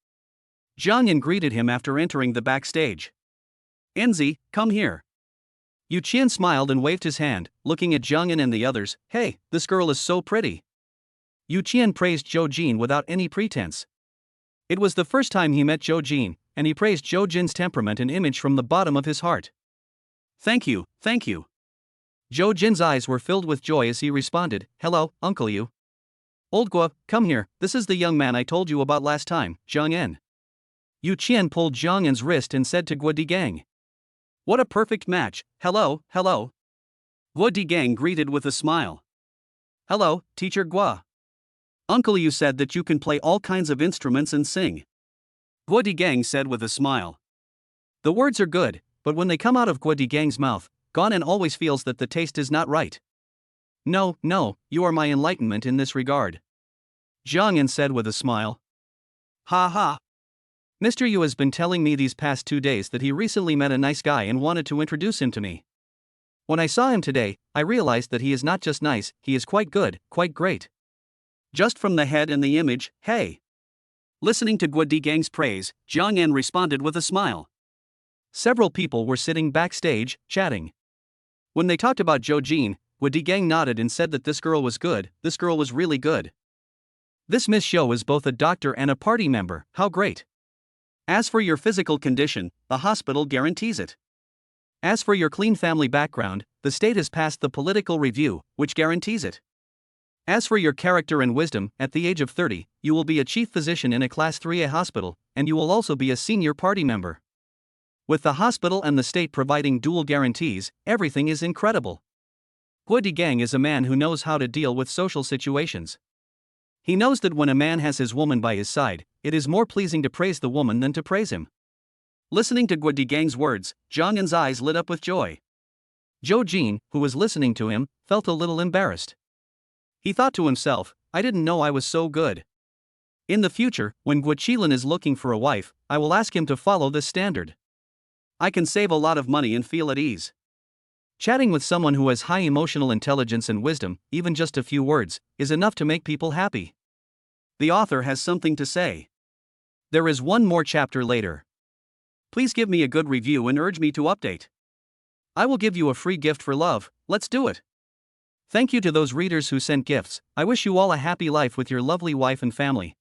Speaker 1: Zhang Yan greeted him after entering the backstage. Enzi, come here. Yu Qian smiled and waved his hand, looking at Zhang Yan and the others. Hey, this girl is so pretty. Yu Qian praised Zhou Jin without any pretense. It was the first time he met Zhou Jin, and he praised Zhou Jin's temperament and image from the bottom of his heart. Thank you, thank you. Zhou Jin's eyes were filled with joy as he responded, Hello, Uncle Yu. Old Guo, come here, this is the young man I told you about last time, Zhang Yan. Yu Qian pulled Zhang Yan's wrist and said to Guo Digang. What a perfect match, hello, hello. Guo Digang greeted with a smile. Hello, Teacher Guo. Uncle Yu said that you can play all kinds of instruments and sing. Guo Digang said with a smile. The words are good, but when they come out of Guo Digang's mouth, Guanan always feels that the taste is not right. No, you are my enlightenment in this regard. Zhang Yan said with a smile. Ha ha. Mr. Yu has been telling me these past 2 days that he recently met a nice guy and wanted to introduce him to me. When I saw him today, I realized that he is not just nice, he is quite good, quite great. Just from the head and the image, hey. Listening to Guo Digang's praise, Zhang Yan responded with a smile. Several people were sitting backstage, chatting. When they talked about Zhou Jin, Guo Digang nodded and said that this girl was good, this girl was really good. This Miss Show is both a doctor and a party member, how great. As for your physical condition, the hospital guarantees it. As for your clean family background, the state has passed the political review, which guarantees it. As for your character and wisdom, at the age of 30, you will be a chief physician in a Class 3A hospital, and you will also be a senior party member. With the hospital and the state providing dual guarantees, everything is incredible. Guo Digang is a man who knows how to deal with social situations. He knows that when a man has his woman by his side, it is more pleasing to praise the woman than to praise him. Listening to Guo Digang's words, Zhang Yan's eyes lit up with joy. Zhou Jin, who was listening to him, felt a little embarrassed. He thought to himself, I didn't know I was so good. In the future, when Guo Qilin is looking for a wife, I will ask him to follow this standard. I can save a lot of money and feel at ease. Chatting with someone who has high emotional intelligence and wisdom, even just a few words, is enough to make people happy. The author has something to say. There is one more chapter later. Please give me a good review and urge me to update. I will give you a free gift for love, let's do it. Thank you to those readers who sent gifts. I wish you all a happy life with your lovely wife and family.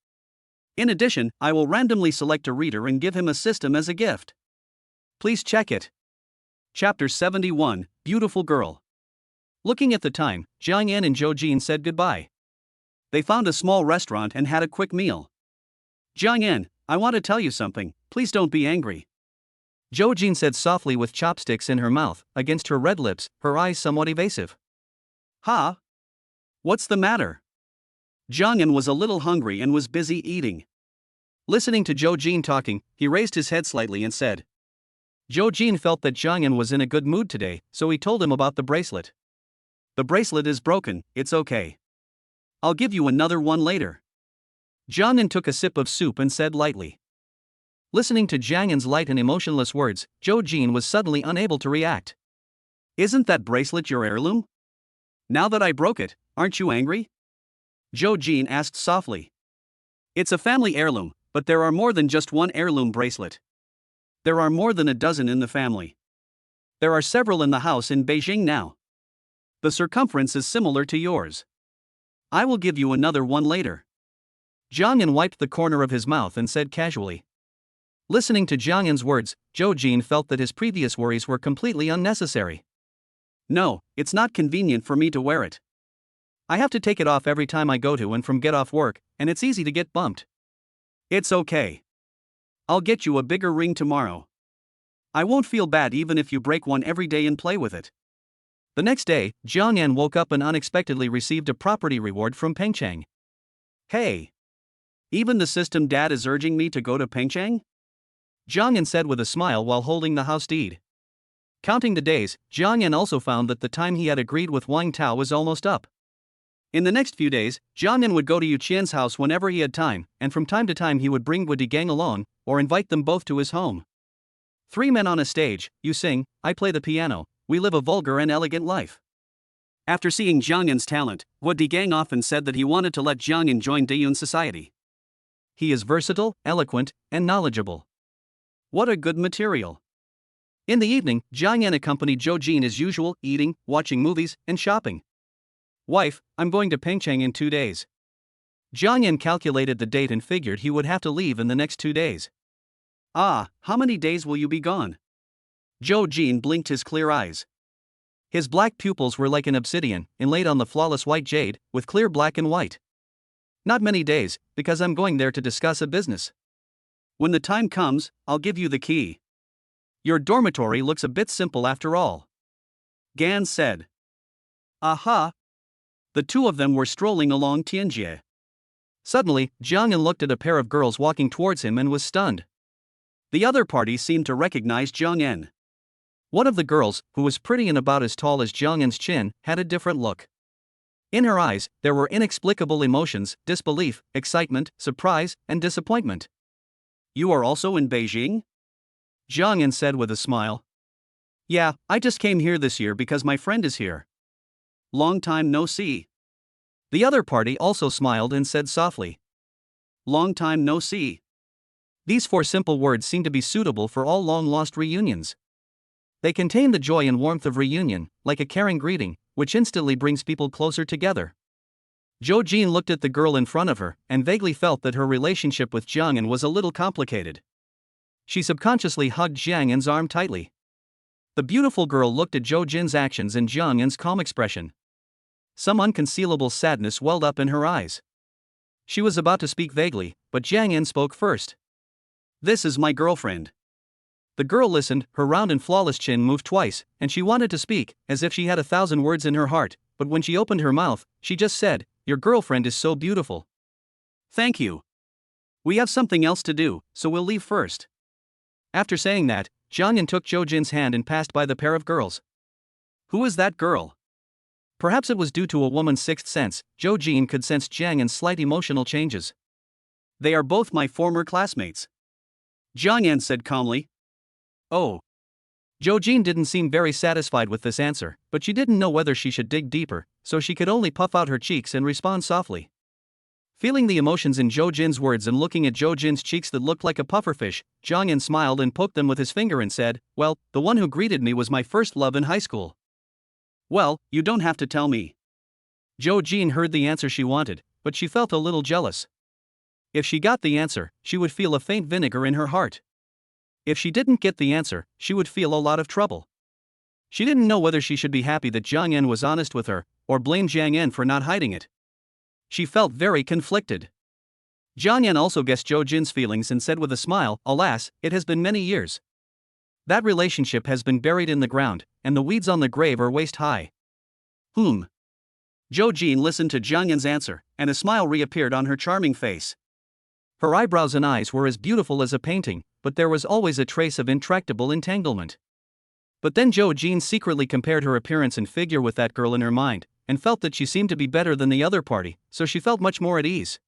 Speaker 1: In addition, I will randomly select a reader and give him a system as a gift. Please check it. Chapter 71, Beautiful Girl. Looking at the time, Zhang Yan and Zhou Jin said goodbye. They found a small restaurant and had a quick meal. Zhang Yan, I want to tell you something, please don't be angry. Zhou Jin said softly with chopsticks in her mouth, against her red lips, her eyes somewhat evasive. Ha? What's the matter? Zhang Yan was a little hungry and was busy eating. Listening to Zhou Jin talking, he raised his head slightly and said. Zhou Jin felt that Zhang Yan was in a good mood today, so he told him about the bracelet. The bracelet is broken, it's okay. I'll give you another one later. Zhang Yan took a sip of soup and said lightly. Listening to Zhang Yan's light and emotionless words, Zhou Jin was suddenly unable to react. Isn't that bracelet your heirloom? Now that I broke it, aren't you angry? Zhou Jin asked softly. It's a family heirloom, but there are more than just one heirloom bracelet. There are more than a dozen in the family. There are several in the house in Beijing now. The circumference is similar to yours. I will give you another one later. Zhang Yan wiped the corner of his mouth and said casually. Listening to Zhang Yan's words, Zhou Jin felt that his previous worries were completely unnecessary. No, it's not convenient for me to wear it. I have to take it off every time I go to and from get off work, and it's easy to get bumped. It's okay. I'll get you a bigger ring tomorrow. I won't feel bad even if you break one every day and play with it. The next day, Zhang Yan woke up and unexpectedly received a property reward from Pengcheng. Hey! Even the system dad is urging me to go to Pengcheng? Jiang Yan said with a smile while holding the house deed. Counting the days, Jiang Yan also found that the time he had agreed with Wang Tao was almost up. In the next few days, Jiang Yan would go to Yu Qian's house whenever he had time, and from time to time he would bring Wu Gang along, or invite them both to his home. 3 men on a stage, you sing, I play the piano, we live a vulgar and elegant life. After seeing Jiang Yan's talent, Wu Gang often said that he wanted to let Jiang Yan join Dayun's society. He is versatile, eloquent, and knowledgeable. What a good material. In the evening, Jiang Yan accompanied Zhou Jin as usual, eating, watching movies, and shopping. Wife, I'm going to Pengcheng in 2 days. Jiang Yan calculated the date and figured he would have to leave in the next 2 days. Ah, how many days will you be gone? Zhou Jin blinked his clear eyes. His black pupils were like an obsidian, inlaid on the flawless white jade, with clear black and white. Not many days, because I'm going there to discuss a business. When the time comes, I'll give you the key. Your dormitory looks a bit simple after all. Gan said. Aha! The two of them were strolling along Tianjie. Suddenly, Jiang Yan looked at a pair of girls walking towards him and was stunned. The other party seemed to recognize Jiang Yan. One of the girls, who was pretty and about as tall as Jiang Yan's chin, had a different look. In her eyes, there were inexplicable emotions, disbelief, excitement, surprise, and disappointment. You are also in Beijing? Jiang Yan said with a smile. Yeah, I just came here this year because my friend is here. Long time no see. The other party also smiled and said softly. Long time no see. These 4 simple words seemed to be suitable for all long-lost reunions. They contain the joy and warmth of reunion, like a caring greeting, which instantly brings people closer together. Zhou Jin looked at the girl in front of her, and vaguely felt that her relationship with Jiang Yan was a little complicated. She subconsciously hugged Jiang Yan's arm tightly. The beautiful girl looked at Zhou Jin's actions and Jiang Yan's calm expression. Some unconcealable sadness welled up in her eyes. She was about to speak vaguely, but Jiang Yan spoke first. This is my girlfriend. The girl listened, her round and flawless chin moved twice, and she wanted to speak, as if she had 1,000 words in her heart, but when she opened her mouth, she just said, Your girlfriend is so beautiful. Thank you. We have something else to do, so we'll leave first. After saying that, Jiang Yan took Zhou Jin's hand and passed by the pair of girls. Who is that girl? Perhaps it was due to a woman's sixth sense, Zhou Jin could sense Jiang Yan's slight emotional changes. They are both my former classmates. Jiang Yan said calmly. Oh. Zhou Jin didn't seem very satisfied with this answer, but she didn't know whether she should dig deeper, so she could only puff out her cheeks and respond softly. Feeling the emotions in Zhou Jin's words and looking at Zhou Jin's cheeks that looked like a pufferfish, Jiang Yan smiled and poked them with his finger and said, Well, the one who greeted me was my first love in high school. Well, you don't have to tell me. Zhou Jin heard the answer she wanted, but she felt a little jealous. If she got the answer, she would feel a faint vinegar in her heart. If she didn't get the answer, she would feel a lot of trouble. She didn't know whether she should be happy that Jiang Yan was honest with her, or blame Jiang Yan for not hiding it. She felt very conflicted. Jiang Yan also guessed Zhou Jin's feelings and said with a smile, Alas, it has been many years. That relationship has been buried in the ground, and the weeds on the grave are waist high. Zhou Jin listened to Jiang Yan's answer, and a smile reappeared on her charming face. Her eyebrows and eyes were as beautiful as a painting, but there was always a trace of intractable entanglement. But then Zhou Jin secretly compared her appearance and figure with that girl in her mind, and felt that she seemed to be better than the other party, so she felt much more at ease.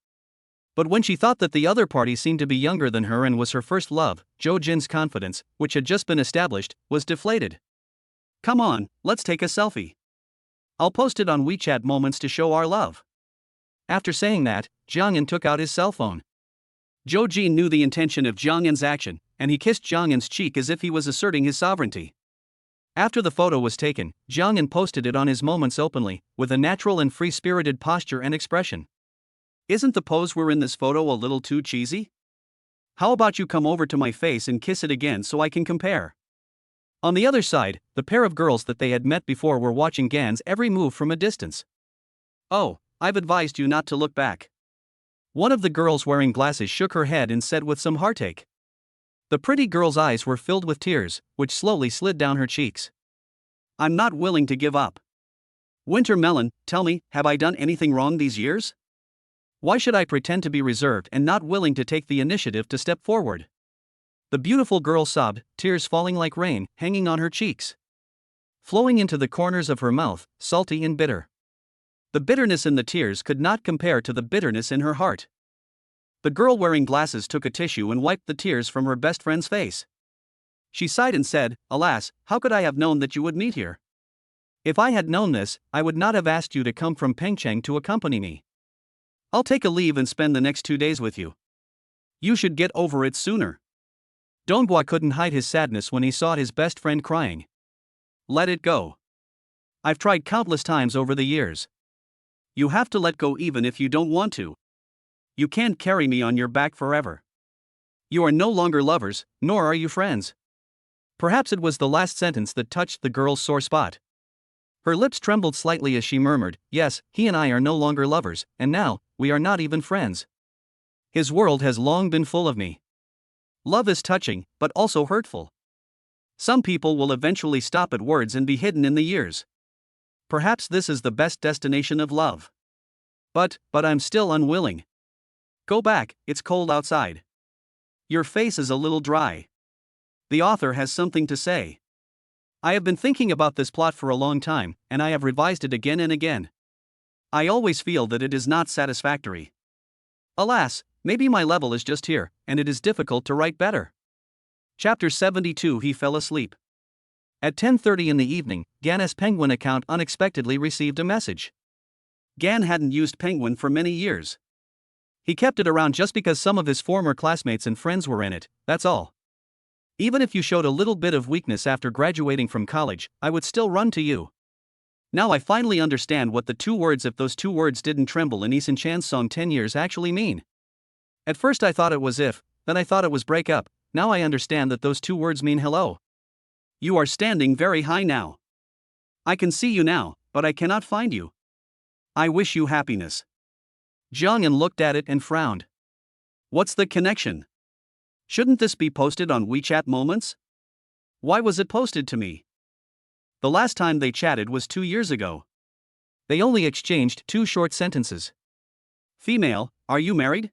Speaker 1: But when she thought that the other party seemed to be younger than her and was her first love, Zhou Jin's confidence, which had just been established, was deflated. Come on, let's take a selfie. I'll post it on WeChat Moments to show our love. After saying that, Jiang Yan took out his cell phone. Zhou Jin knew the intention of Jiang Yan's action, and he kissed Jiang Yan's cheek as if he was asserting his sovereignty. After the photo was taken, Jiang Yan posted it on his Moments openly, with a natural and free-spirited posture and expression. Isn't the pose we're in this photo a little too cheesy? How about you come over to my face and kiss it again so I can compare? On the other side, the pair of girls that they had met before were watching Gan's every move from a distance. Oh, I've advised you not to look back. One of the girls wearing glasses shook her head and said with some heartache. The pretty girl's eyes were filled with tears, which slowly slid down her cheeks. I'm not willing to give up. Winter Melon, tell me, have I done anything wrong these years? Why should I pretend to be reserved and not willing to take the initiative to step forward? The beautiful girl sobbed, tears falling like rain, hanging on her cheeks, flowing into the corners of her mouth, salty and bitter. The bitterness in the tears could not compare to the bitterness in her heart. The girl wearing glasses took a tissue and wiped the tears from her best friend's face. She sighed and said, "Alas, how could I have known that you would meet here? If I had known this, I would not have asked you to come from Pengcheng to accompany me. I'll take a leave and spend the next 2 days with you. You should get over it sooner." Donghua couldn't hide his sadness when he saw his best friend crying. "Let it go. I've tried countless times over the years. You have to let go even if you don't want to. You can't carry me on your back forever. You are no longer lovers, nor are you friends." Perhaps it was the last sentence that touched the girl's sore spot. Her lips trembled slightly as she murmured, "Yes, he and I are no longer lovers, and now, we are not even friends. His world has long been full of me." Love is touching, but also hurtful. Some people will eventually stop at words and be hidden in the years. Perhaps this is the best destination of love. But I'm still unwilling. Go back, it's cold outside. Your face is a little dry. The author has something to say. I have been thinking about this plot for a long time, and I have revised it again and again. I always feel that it is not satisfactory. Alas, maybe my level is just here, and it is difficult to write better. Chapter 72. He fell asleep. At 10:30 in the evening, Gan's Penguin account unexpectedly received a message. Gan hadn't used Penguin for many years. He kept it around just because some of his former classmates and friends were in it, that's all. "Even if you showed a little bit of weakness after graduating from college, I would still run to you. Now I finally understand what the 2 words 'if those 2 words didn't tremble' in Eason Chan's song 10 Years actually mean. At first I thought it was if, then I thought it was break up, now I understand that those 2 words mean hello. You are standing very high now. I can see you now, but I cannot find you. I wish you happiness." Jiangyan looked at it and frowned. What's the connection? Shouldn't this be posted on WeChat Moments? Why was it posted to me? The last time they chatted was 2 years ago. They only exchanged 2 short sentences. Female, are you married?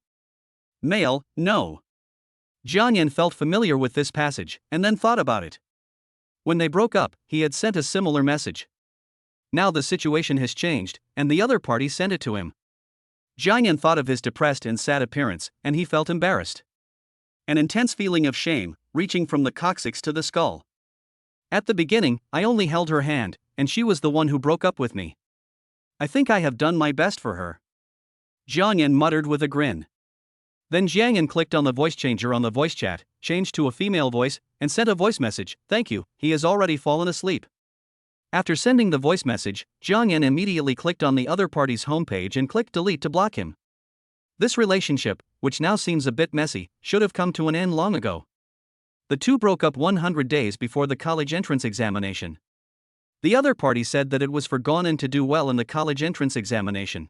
Speaker 1: Male, no. Jiangyan felt familiar with this passage, and then thought about it. When they broke up, he had sent a similar message. Now the situation has changed, and the other party sent it to him. Jiangyan thought of his depressed and sad appearance, and he felt embarrassed. An intense feeling of shame, reaching from the coccyx to the skull. At the beginning, I only held her hand, and she was the one who broke up with me. I think I have done my best for her. Jiangyan muttered with a grin. Then Jiangyan clicked on the voice changer on the voice chat, changed to a female voice, and sent a voice message. "Thank you, he has already fallen asleep." After sending the voice message, Jiangyan immediately clicked on the other party's homepage and clicked delete to block him. This relationship, which now seems a bit messy, should have come to an end long ago. The 2 broke up 100 days before the college entrance examination. The other party said that it was for Gaonan to do well in the college entrance examination.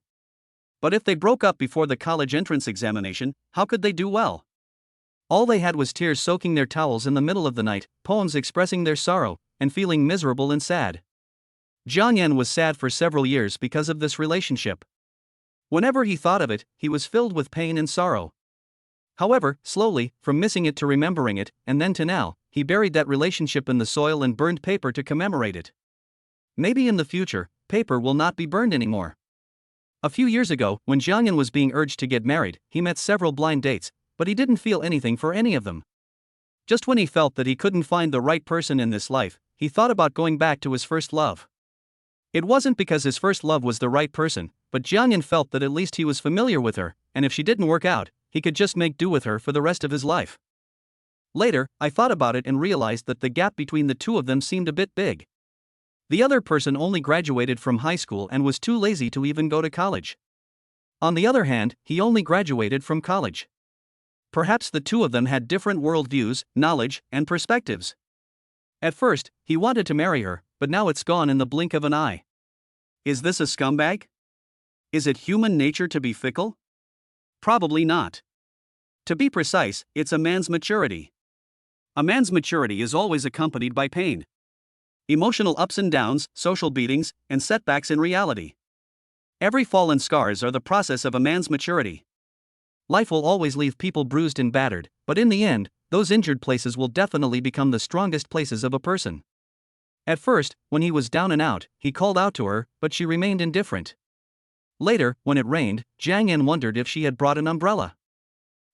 Speaker 1: But if they broke up before the college entrance examination, how could they do well? All they had was tears soaking their towels in the middle of the night, poems expressing their sorrow, and feeling miserable and sad. Jiangyan was sad for several years because of this relationship. Whenever he thought of it, he was filled with pain and sorrow. However, slowly, from missing it to remembering it, and then to now, he buried that relationship in the soil and burned paper to commemorate it. Maybe in the future, paper will not be burned anymore. A few years ago, when Jiangyan was being urged to get married, he met several blind dates, but he didn't feel anything for any of them. Just when he felt that he couldn't find the right person in this life, he thought about going back to his first love. It wasn't because his first love was the right person, but Jiangyan felt that at least he was familiar with her, and if she didn't work out, he could just make do with her for the rest of his life. Later, I thought about it and realized that the gap between the 2 of them seemed a bit big. The other person only graduated from high school and was too lazy to even go to college. On the other hand, he only graduated from college. Perhaps the 2 of them had different worldviews, knowledge, and perspectives. At first, he wanted to marry her, but now it's gone in the blink of an eye. Is this a scumbag? Is it human nature to be fickle? Probably not. To be precise, it's a man's maturity. A man's maturity is always accompanied by pain. Emotional ups and downs, social beatings, and setbacks in reality. Every fall and scars are the process of a man's maturity. Life will always leave people bruised and battered, but in the end, those injured places will definitely become the strongest places of a person. At first, when he was down and out, he called out to her, but she remained indifferent. Later, when it rained, Jiang Yan wondered if she had brought an umbrella.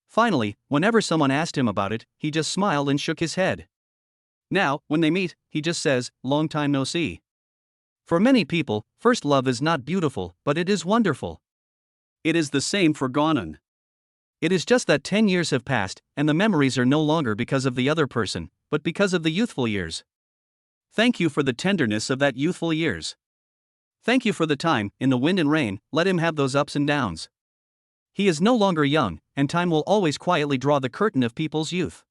Speaker 1: Finally, whenever someone asked him about it, he just smiled and shook his head. Now, when they meet, he just says, "Long time no see." For many people, first love is not beautiful, but it is wonderful. It is the same for Ganon. It is just that 10 years have passed, and the memories are no longer because of the other person, but because of the youthful years. Thank you for the tenderness of that youthful years. Thank you for the time, in the wind and rain, let him have those ups and downs. He is no longer young, and time will always quietly draw the curtain of people's youth.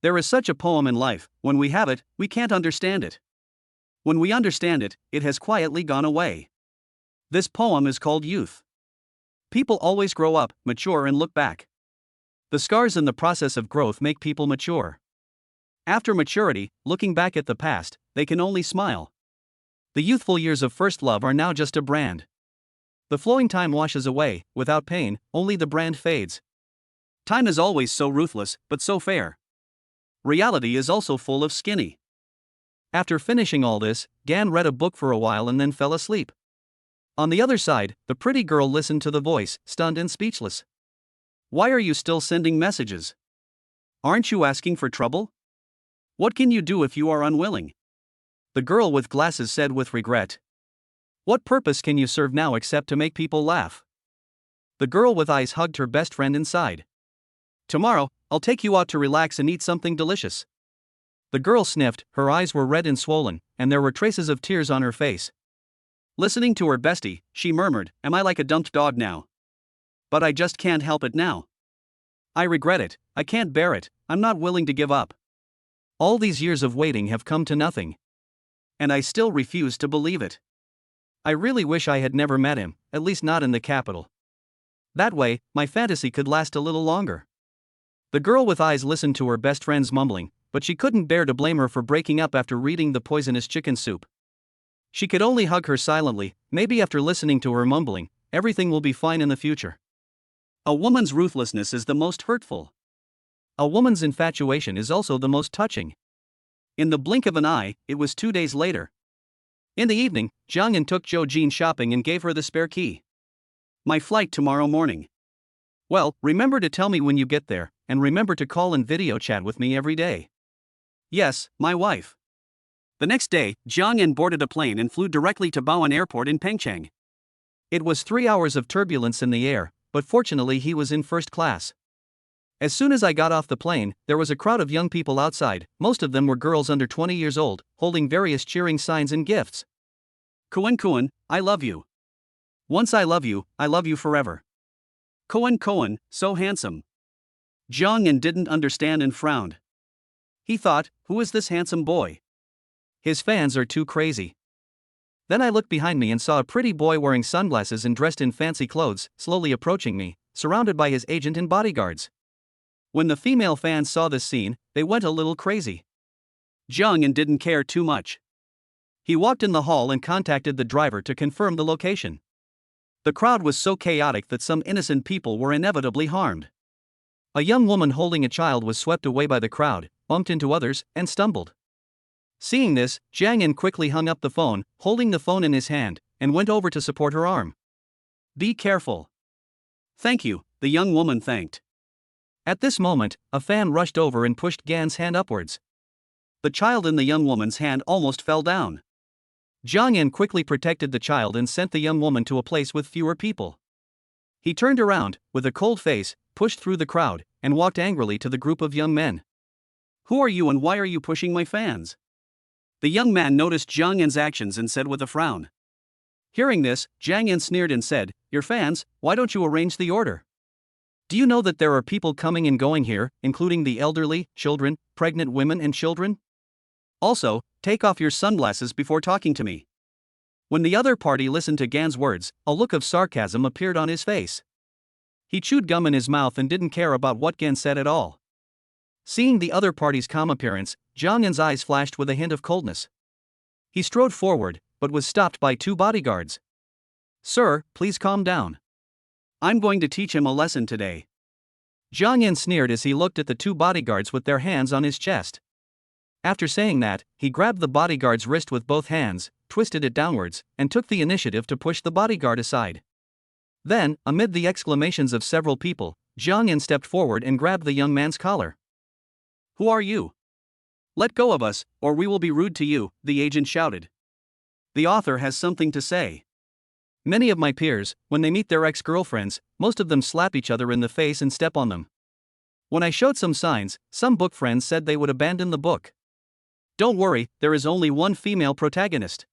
Speaker 1: There is such a poem in life, when we have it, we can't understand it. When we understand it, it has quietly gone away. This poem is called Youth. People always grow up, mature and look back. The scars in the process of growth make people mature. After maturity, looking back at the past, they can only smile. The youthful years of first love are now just a brand. The flowing time washes away, without pain, only the brand fades. Time is always so ruthless, but so fair. Reality is also full of skinny. After finishing all this, Gan read a book for a while and then fell asleep. On the other side, the pretty girl listened to the voice, stunned and speechless. Why are you still sending messages? Aren't you asking for trouble? What can you do if you are unwilling? The girl with glasses said with regret. What purpose can you serve now except to make people laugh? The girl with eyes hugged her best friend inside. Tomorrow, I'll take you out to relax and eat something delicious. The girl sniffed, her eyes were red and swollen, and there were traces of tears on her face. Listening to her bestie, she murmured, "Am I like a dumped dog now? But I just can't help it now. I regret it, I can't bear it, I'm not willing to give up. All these years of waiting have come to nothing. And I still refuse to believe it. I really wish I had never met him, at least not in the capital. That way, my fantasy could last a little longer." The girl with eyes listened to her best friend's mumbling, but she couldn't bear to blame her for breaking up after reading the poisonous chicken soup. She could only hug her silently. Maybe after listening to her mumbling, everything will be fine in the future. A woman's ruthlessness is the most hurtful. A woman's infatuation is also the most touching. In the blink of an eye, it was 2 days later. In the evening, Jiang Yan took Zhou Jin shopping and gave her the spare key. My flight tomorrow morning. Well, remember to tell me when you get there, and remember to call and video chat with me every day. Yes, my wife. The next day, Jiang Yan boarded a plane and flew directly to Baoan Airport in Pengcheng. It was 3 hours of turbulence in the air, but fortunately he was in first class. As soon as I got off the plane, there was a crowd of young people outside. Most of them were girls under 20 years old, holding various cheering signs and gifts. Kuan, I love you. Once I love you forever. Kuan, so handsome. Jiang Yan didn't understand and frowned. He thought, who is this handsome boy? His fans are too crazy. Then I looked behind me and saw a pretty boy wearing sunglasses and dressed in fancy clothes, slowly approaching me, surrounded by his agent and bodyguards. When the female fans saw this scene, they went a little crazy. Jiang Yan didn't care too much. He walked in the hall and contacted the driver to confirm the location. The crowd was so chaotic that some innocent people were inevitably harmed. A young woman holding a child was swept away by the crowd, bumped into others, and stumbled. Seeing this, Jiang Yan quickly hung up the phone, holding the phone in his hand, and went over to support her arm. Be careful. Thank you, the young woman thanked. At this moment, a fan rushed over and pushed Gan's hand upwards. The child in the young woman's hand almost fell down. Jiang Yan quickly protected the child and sent the young woman to a place with fewer people. He turned around, with a cold face, pushed through the crowd, and walked angrily to the group of young men. Who are you and why are you pushing my fans? The young man noticed Jiang Yan's actions and said with a frown. Hearing this, Jiang Yan sneered and said, Your fans, why don't you arrange the order? Do you know that there are people coming and going here, including the elderly, children, pregnant women and children? Also, take off your sunglasses before talking to me. When the other party listened to Gan's words, a look of sarcasm appeared on his face. He chewed gum in his mouth and didn't care about what Gan said at all. Seeing the other party's calm appearance, Jiang Yan's eyes flashed with a hint of coldness. He strode forward, but was stopped by 2 bodyguards. Sir, please calm down. I'm going to teach him a lesson today. Jiang Yan sneered as he looked at the two bodyguards with their hands on his chest. After saying that, he grabbed the bodyguard's wrist with both hands, twisted it downwards, and took the initiative to push the bodyguard aside. Then, amid the exclamations of several people, Jiang Yan stepped forward and grabbed the young man's collar. Who are you? Let go of us, or we will be rude to you, the agent shouted. The author has something to say. Many of my peers, when they meet their ex-girlfriends, most of them slap each other in the face and step on them. When I showed some signs, some book friends said they would abandon the book. Don't worry, there is only one female protagonist.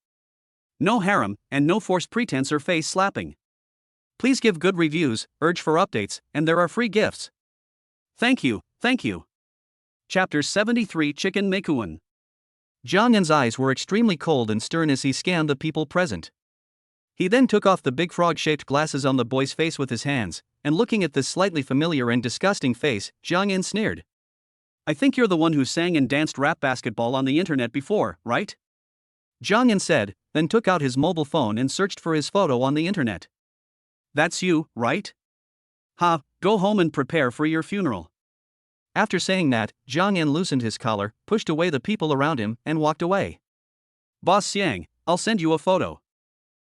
Speaker 1: No harem, and no forced pretense or face slapping. Please give good reviews, urge for updates, and there are free gifts. Thank you, thank you. Chapter 73 Chicken Mekuan. Jiang Yan's eyes were extremely cold and stern as he scanned the people present. He then took off the big frog-shaped glasses on the boy's face with his hands, and looking at this slightly familiar and disgusting face, Jiang Yan sneered. I think you're the one who sang and danced rap basketball on the internet before, right? Jiang Yan said, then took out his mobile phone and searched for his photo on the internet. That's you, right? Ha, go home and prepare for your funeral. After saying that, Jiang Yan loosened his collar, pushed away the people around him, and walked away. Boss Xiang, I'll send you a photo.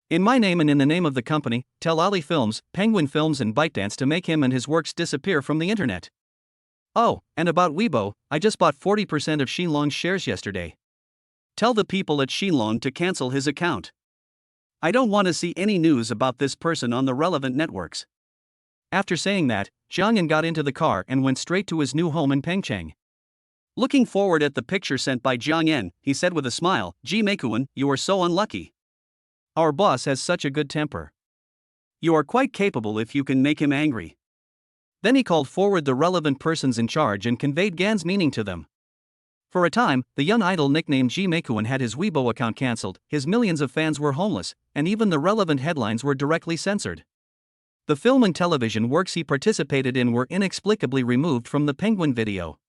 Speaker 1: In my name and in the name of the company, tell Ali Films, Penguin Films and ByteDance to make him and his works disappear from the internet. Oh, and about Weibo, I just bought 40% of Xinlong's shares yesterday. Tell the people at Xinlong to cancel his account. I don't want to see any news about this person on the relevant networks. After saying that, Jiang Yan got into the car and went straight to his new home in Pengcheng. Looking forward at the picture sent by Jiang Yan, he said with a smile, Ji Mekuan, you are so unlucky. Our boss has such a good temper. You are quite capable if you can make him angry. Then he called forward the relevant persons in charge and conveyed Gan's meaning to them. For a time, the young idol nicknamed Ji Mekuan had his Weibo account cancelled, his millions of fans were homeless, and even the relevant headlines were directly censored. The film and television works he participated in were inexplicably removed from the Penguin video.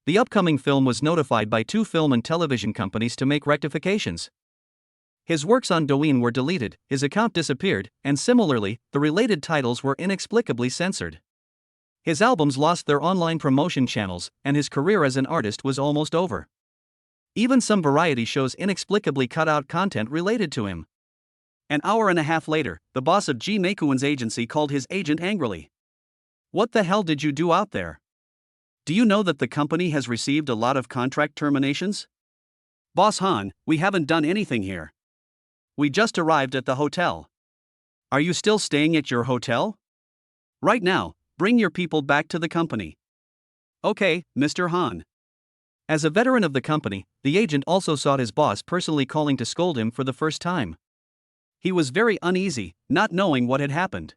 Speaker 1: The upcoming film was notified by 2 film and television companies to make rectifications. His works on Douyin were deleted, his account disappeared, and similarly, the related titles were inexplicably censored. His albums lost their online promotion channels, and his career as an artist was almost over. Even some variety shows inexplicably cut out content related to him. An hour and a half later, the boss of Ji Mekuan's agency called his agent angrily. What the hell did you do out there? Do you know that the company has received a lot of contract terminations? Boss Han, we haven't done anything here. We just arrived at the hotel. Are you still staying at your hotel? Right now, bring your people back to the company. Okay, Mr. Han. As a veteran of the company, the agent also sought his boss personally calling to scold him for the first time. He was very uneasy, not knowing what had happened.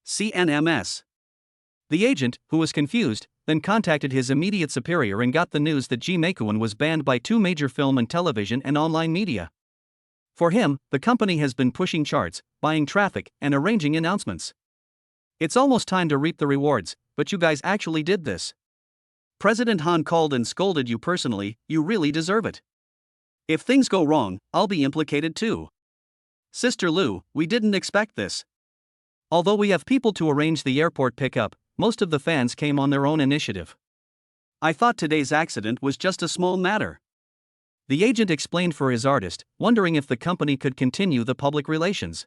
Speaker 1: CNMS. The agent, who was confused, then contacted his immediate superior and got the news that Ji Mekuan was banned by 2 major film and television and online media. For him, the company has been pushing charts, buying traffic, and arranging announcements. It's almost time to reap the rewards, but you guys actually did this. President Han called and scolded you personally, you really deserve it. If things go wrong, I'll be implicated too. Sister Lu, we didn't expect this. Although we have people to arrange the airport pickup, most of the fans came on their own initiative. I thought today's accident was just a small matter. The agent explained for his artist, wondering if the company could continue the public relations.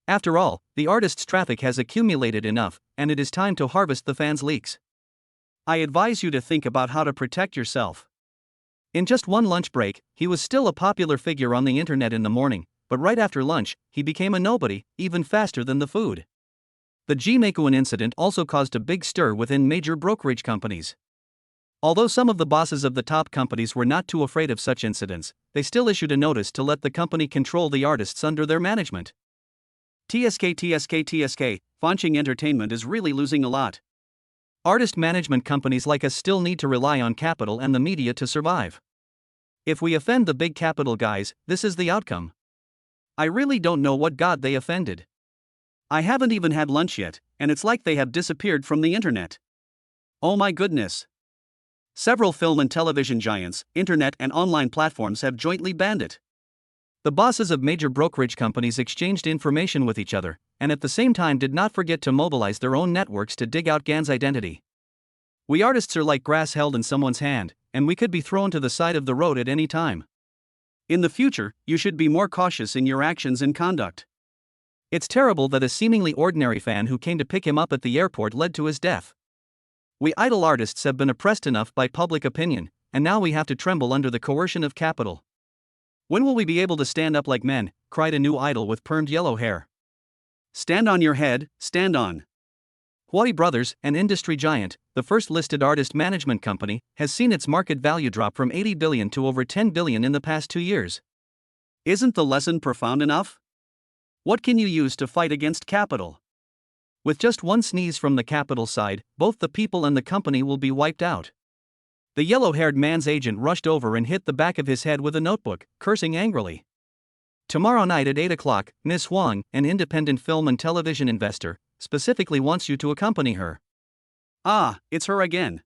Speaker 1: After all, the artist's traffic has accumulated enough, and it is time to harvest the fans' leaks. I advise you to think about how to protect yourself. In just one lunch break, he was still a popular figure on the internet in the morning, but right after lunch, he became a nobody, even faster than the food. The Ji Mekuan incident also caused a big stir within major brokerage companies. Although some of the bosses of the top companies were not too afraid of such incidents, they still issued a notice to let the company control the artists under their management. TSK, Fanching Entertainment is really losing a lot. Artist management companies like us still need to rely on capital and the media to survive. If we offend the big capital guys, this is the outcome. I really don't know what god they offended. I haven't even had lunch yet, and it's like they have disappeared from the internet. Oh my goodness. Several film and television giants, internet and online platforms have jointly banned it. The bosses of major brokerage companies exchanged information with each other, and at the same time did not forget to mobilize their own networks to dig out Gan's identity. We artists are like grass held in someone's hand, and we could be thrown to the side of the road at any time. In the future, you should be more cautious in your actions and conduct. It's terrible that a seemingly ordinary fan who came to pick him up at the airport led to his death. We idle artists have been oppressed enough by public opinion, and now we have to tremble under the coercion of capital. When will we be able to stand up like men? Cried a new idol with permed yellow hair. Stand on your head, stand on. Huawei Brothers, an industry giant, the first listed artist management company, has seen its market value drop from 80 billion to over 10 billion in the past 2 years. Isn't the lesson profound enough? What can you use to fight against capital? With just one sneeze from the capital side, both the people and the company will be wiped out. The yellow-haired man's agent rushed over and hit the back of his head with a notebook, cursing angrily. Tomorrow night at 8 o'clock, Ms. Huang, an independent film and television investor, specifically wants you to accompany her. Ah, it's her again.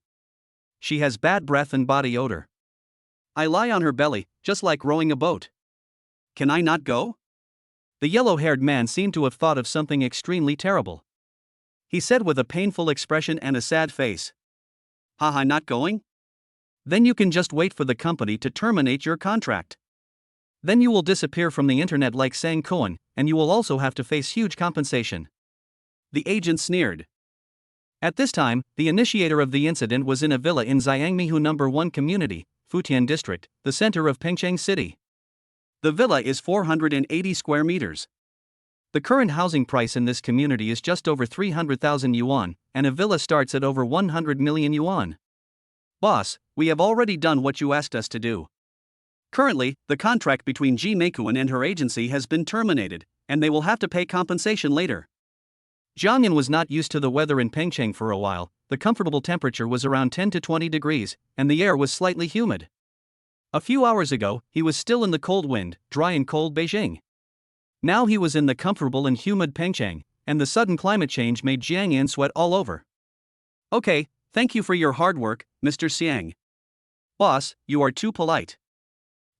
Speaker 1: She has bad breath and body odor. I lie on her belly, just like rowing a boat. Can I not go? The yellow-haired man seemed to have thought of something extremely terrible. He said with a painful expression and a sad face. Haha, not going? Then you can just wait for the company to terminate your contract. Then you will disappear from the internet like Sang Cohen, and you will also have to face huge compensation. The agent sneered. At this time, the initiator of the incident was in a villa in Xiangmihu No. 1 Community, Futian District, the center of Pengcheng City. The villa is 480 square meters. The current housing price in this community is just over 300,000 yuan, and a villa starts at over 100 million yuan. Boss, we have already done what you asked us to do. Currently, the contract between Ji Meikuan and her agency has been terminated, and they will have to pay compensation later. Jiang Yan was not used to the weather in Pengcheng for a while. The comfortable temperature was around 10 to 20 degrees, and the air was slightly humid. A few hours ago, he was still in the cold wind, dry and cold Beijing. Now he was in the comfortable and humid Pengcheng, and the sudden climate change made Jiang Yan sweat all over. Okay, thank you for your hard work, Mr. Xiang. Boss, you are too polite.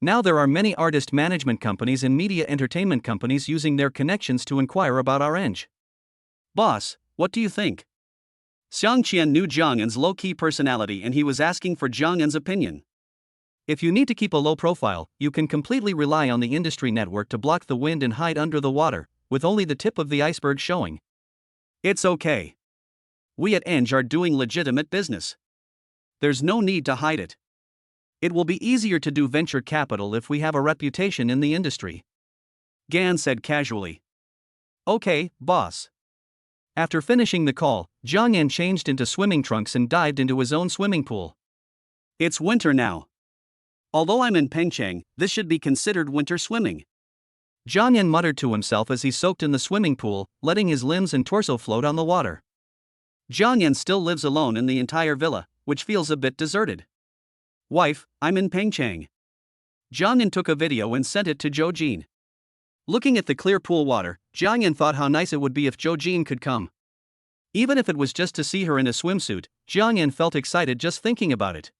Speaker 1: Now there are many artist management companies and media entertainment companies using their connections to inquire about our eng. Boss, what do you think? Xiang Qian knew Jiang Yan's low-key personality and he was asking for Jiang Yan's opinion. If you need to keep a low profile, you can completely rely on the industry network to block the wind and hide under the water, with only the tip of the iceberg showing. It's okay. We at Eng are doing legitimate business. There's no need to hide it. It will be easier to do venture capital if we have a reputation in the industry. Gan said casually. Okay, boss. After finishing the call, Jiang Yan changed into swimming trunks and dived into his own swimming pool. It's winter now. Although I'm in Pengcheng, this should be considered winter swimming. Jiang Yan muttered to himself as he soaked in the swimming pool, letting his limbs and torso float on the water. Jiang Yan still lives alone in the entire villa, which feels a bit deserted. Wife, I'm in Pengcheng. Jiang Yan took a video and sent it to Zhou Jin. Looking at the clear pool water, Jiang Yan thought how nice it would be if Zhou Jin could come. Even if it was just to see her in a swimsuit, Jiang Yan felt excited just thinking about it.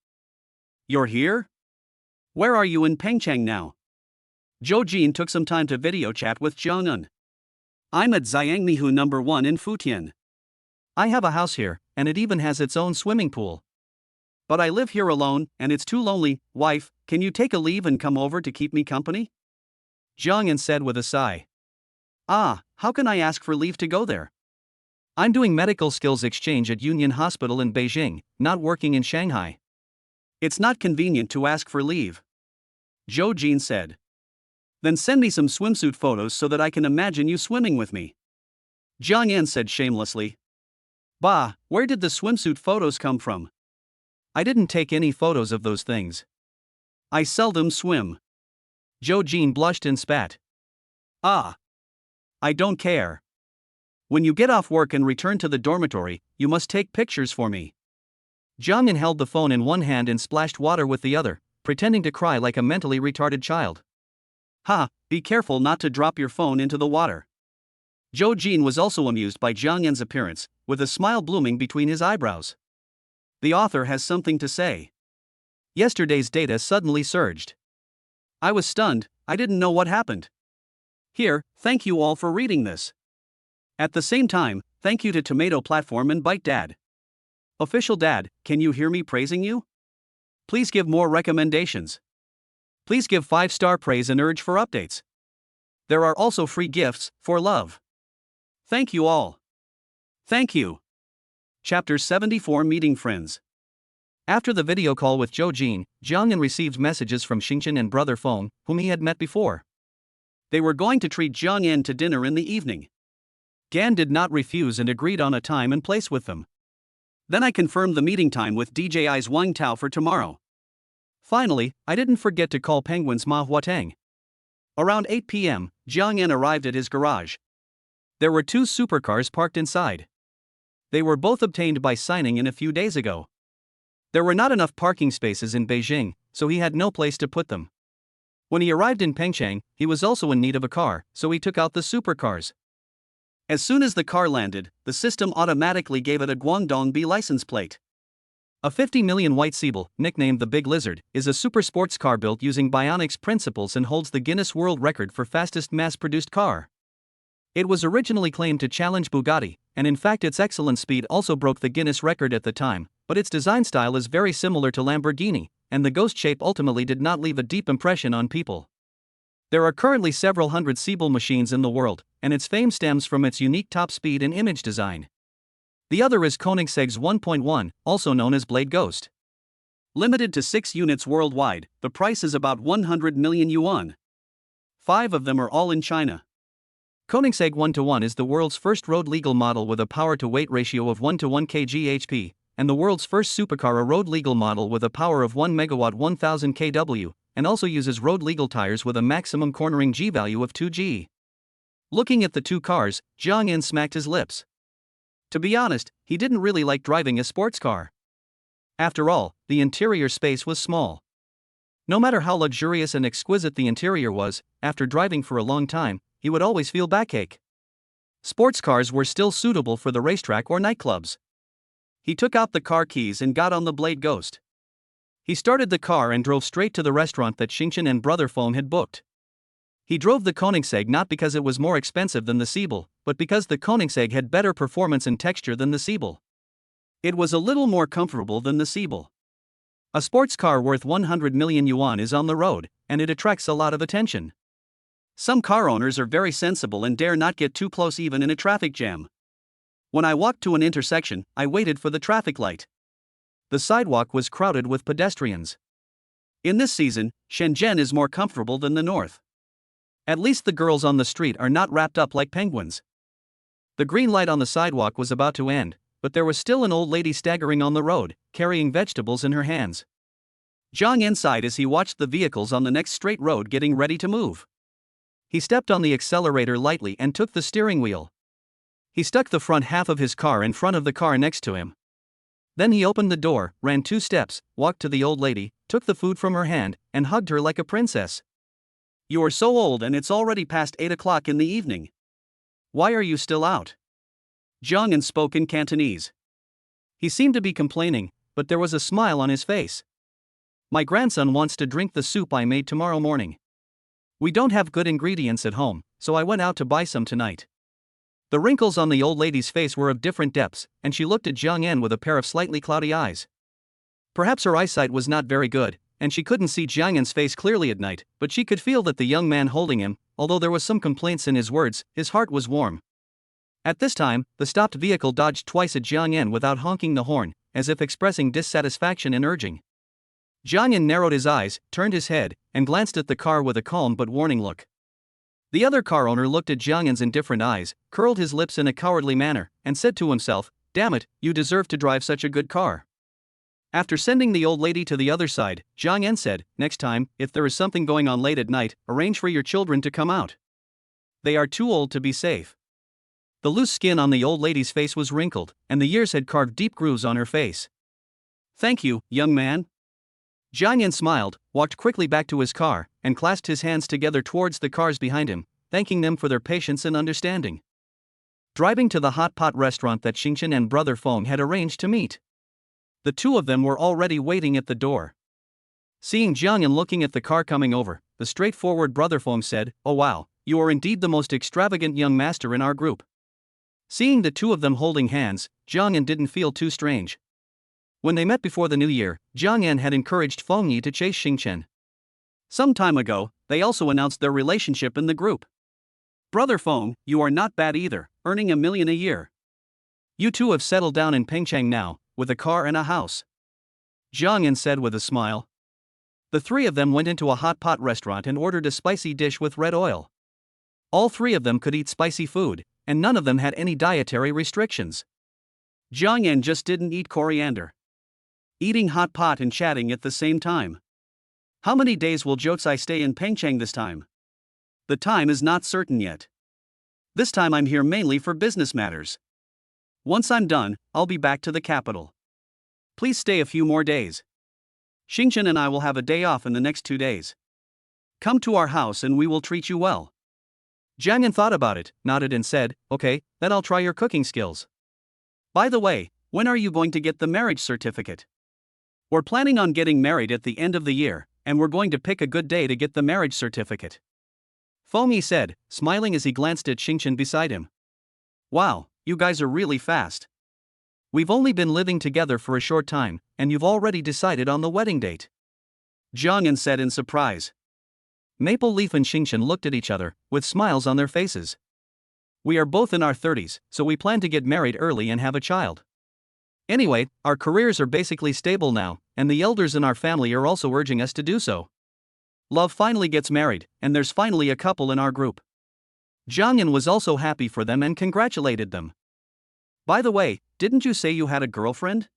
Speaker 1: You're here? Where are you in Pengcheng now? Zhou Jin took some time to video chat with Jiang Yan. I'm at Xiangmihu No. 1 in Futian. I have a house here, and it even has its own swimming pool. But I live here alone, and it's too lonely. Wife, can you take a leave and come over to keep me company? Jiang Yan said with a sigh. Ah, how can I ask for leave to go there? I'm doing medical skills exchange at Union Hospital in Beijing, not working in Shanghai. It's not convenient to ask for leave. Zhou Jin said. Then send me some swimsuit photos so that I can imagine you swimming with me. Jiang Yan said shamelessly. Bah, where did the swimsuit photos come from? I didn't take any photos of those things. I seldom swim. Zhou Jin blushed and spat. Ah. I don't care. When you get off work and return to the dormitory, you must take pictures for me. Jiang Yan held the phone in one hand and splashed water with the other, pretending to cry like a mentally retarded child. Ha, be careful not to drop your phone into the water. Zhou Jin was also amused by Jiang Yan's appearance, with a smile blooming between his eyebrows. The author has something to say. Yesterday's data suddenly surged. I was stunned, I didn't know what happened. Here, thank you all for reading this. At the same time, thank you to Tomato Platform and Bite Dad. Official Dad, can you hear me praising you? Please give more recommendations. Please give 5-star praise and urge for updates. There are also free gifts, for love. Thank you all. Thank you. Chapter 74 Meeting Friends. After the video call with Zhou Jin, Jiang Yan received messages from Xingchen and brother Feng, whom he had met before. They were going to treat Jiang Yan to dinner in the evening. Gan did not refuse and agreed on a time and place with them. Then I confirmed the meeting time with DJI's Wang Tao for tomorrow. Finally, I didn't forget to call Penguin's Ma Huateng. Around 8 p.m., Jiang Yan arrived at his garage. There were 2 supercars parked inside. They were both obtained by signing in a few days ago. There were not enough parking spaces in Beijing, so he had no place to put them. When he arrived in Pengcheng, he was also in need of a car, so he took out the supercars. As soon as the car landed, the system automatically gave it a Guangdong B license plate. A 50 million white Siebel, nicknamed the Big Lizard, is a super sports car built using bionics principles and holds the Guinness World Record for fastest mass-produced car. It was originally claimed to challenge Bugatti, and in fact its excellent speed also broke the Guinness record at the time, but its design style is very similar to Lamborghini, and the ghost shape ultimately did not leave a deep impression on people. There are currently several hundred Siebel machines in the world, and its fame stems from its unique top speed and image design. The other is Koenigsegg's 1.1, also known as Blade Ghost. Limited to 6 units worldwide, the price is about 100 million yuan. 5 of them are all in China. Koenigsegg 1:1 is the world's first road-legal model with a power-to-weight ratio of 1:1 kg/HP, and the world's first supercar, a road-legal model with a power of 1 MW 1000 kW, and also uses road-legal tires with a maximum cornering G value of 2 G. Looking at the 2 cars, Jiang Yan smacked his lips. To be honest, he didn't really like driving a sports car. After all, the interior space was small. No matter how luxurious and exquisite the interior was, after driving for a long time, he would always feel backache. Sports cars were still suitable for the racetrack or nightclubs. He took out the car keys and got on the Blade Ghost. He started the car and drove straight to the restaurant that Xingchen and brother Feng had booked. He drove the Koenigsegg not because it was more expensive than the Siebel, but because the Koenigsegg had better performance and texture than the Siebel. It was a little more comfortable than the Siebel. A sports car worth 100 million yuan is on the road, and it attracts a lot of attention. Some car owners are very sensible and dare not get too close even in a traffic jam. When I walked to an intersection, I waited for the traffic light. The sidewalk was crowded with pedestrians. In this season, Shenzhen is more comfortable than the north. At least the girls on the street are not wrapped up like penguins. The green light on the sidewalk was about to end, but there was still an old lady staggering on the road, carrying vegetables in her hands. Jiang Yan sighed as he watched the vehicles on the next straight road getting ready to move. He stepped on the accelerator lightly and took the steering wheel. He stuck the front half of his car in front of the car next to him. Then he opened the door, ran 2 steps, walked to the old lady, took the food from her hand, and hugged her like a princess. "You are so old and it's already past 8 o'clock in the evening. Why are you still out?" Jiang Yan spoke in Cantonese. He seemed to be complaining, but there was a smile on his face. "My grandson wants to drink the soup I made tomorrow morning. We don't have good ingredients at home, so I went out to buy some tonight." The wrinkles on the old lady's face were of different depths, and she looked at Jiang Yan with a pair of slightly cloudy eyes. Perhaps her eyesight was not very good, and she couldn't see Jiang Yan's face clearly at night, but she could feel that the young man holding him, although there was some complaints in his words, his heart was warm. At this time, the stopped vehicle dodged twice at Jiang Yan without honking the horn, as if expressing dissatisfaction and urging. Jiang Yan narrowed his eyes, turned his head, and glanced at the car with a calm but warning look. The other car owner looked at Jiang Yan's indifferent eyes, curled his lips in a cowardly manner, and said to himself, "Damn it, you deserve to drive such a good car." After sending the old lady to the other side, Jiang Yan said, "Next time, if there is something going on late at night, arrange for your children to come out. They are too old to be safe." The loose skin on the old lady's face was wrinkled, and the years had carved deep grooves on her face. "Thank you, young man." Jiang Yan smiled, walked quickly back to his car, and clasped his hands together towards the cars behind him, thanking them for their patience and understanding. Driving to the hot pot restaurant that Xingchen and brother Feng had arranged to meet. The 2 of them were already waiting at the door. Seeing Jiang Yan looking at the car coming over, the straightforward brother Feng said, "Oh wow, you are indeed the most extravagant young master in our group." Seeing the two of them holding hands, Jiang Yan didn't feel too strange. When they met before the new year, Jiang Yan had encouraged Feng Yi to chase Xingchen. Some time ago, they also announced their relationship in the group. "Brother Feng, you are not bad either, earning $1 million a year. You two have settled down in Pengcheng now, with a car and a house," Jiang Yan said with a smile. The three of them went into a hot pot restaurant and ordered a spicy dish with red oil. All three of them could eat spicy food, and none of them had any dietary restrictions. Jiang Yan just didn't eat coriander. Eating hot pot and chatting at the same time. How many days will Jotsai stay in Pengcheng this time? The time is not certain yet. This time I'm here mainly for business matters. Once I'm done, I'll be back to the capital. Please stay a few more days. Xingchen and I will have a day off in the next 2 days. Come to our house and we will treat you well. Jiang Yan thought about it, nodded and said, "Okay, then I'll try your cooking skills. By the way, when are you going to get the marriage certificate? We're planning on getting married at the end of the year, and we're going to pick a good day to get the marriage certificate," Feng Yi said, smiling as he glanced at Xingchen beside him. "Wow, you guys are really fast. We've only been living together for a short time, and you've already decided on the wedding date," Jiang Yan said in surprise. Maple Leaf and Xingchen looked at each other, with smiles on their faces. "We are both in our 30s, so we plan to get married early and have a child. Anyway, our careers are basically stable now, and the elders in our family are also urging us to do so. Love finally gets married, and there's finally a couple in our group." Jiang Yan was also happy for them and congratulated them. "By the way, didn't you say you had a girlfriend?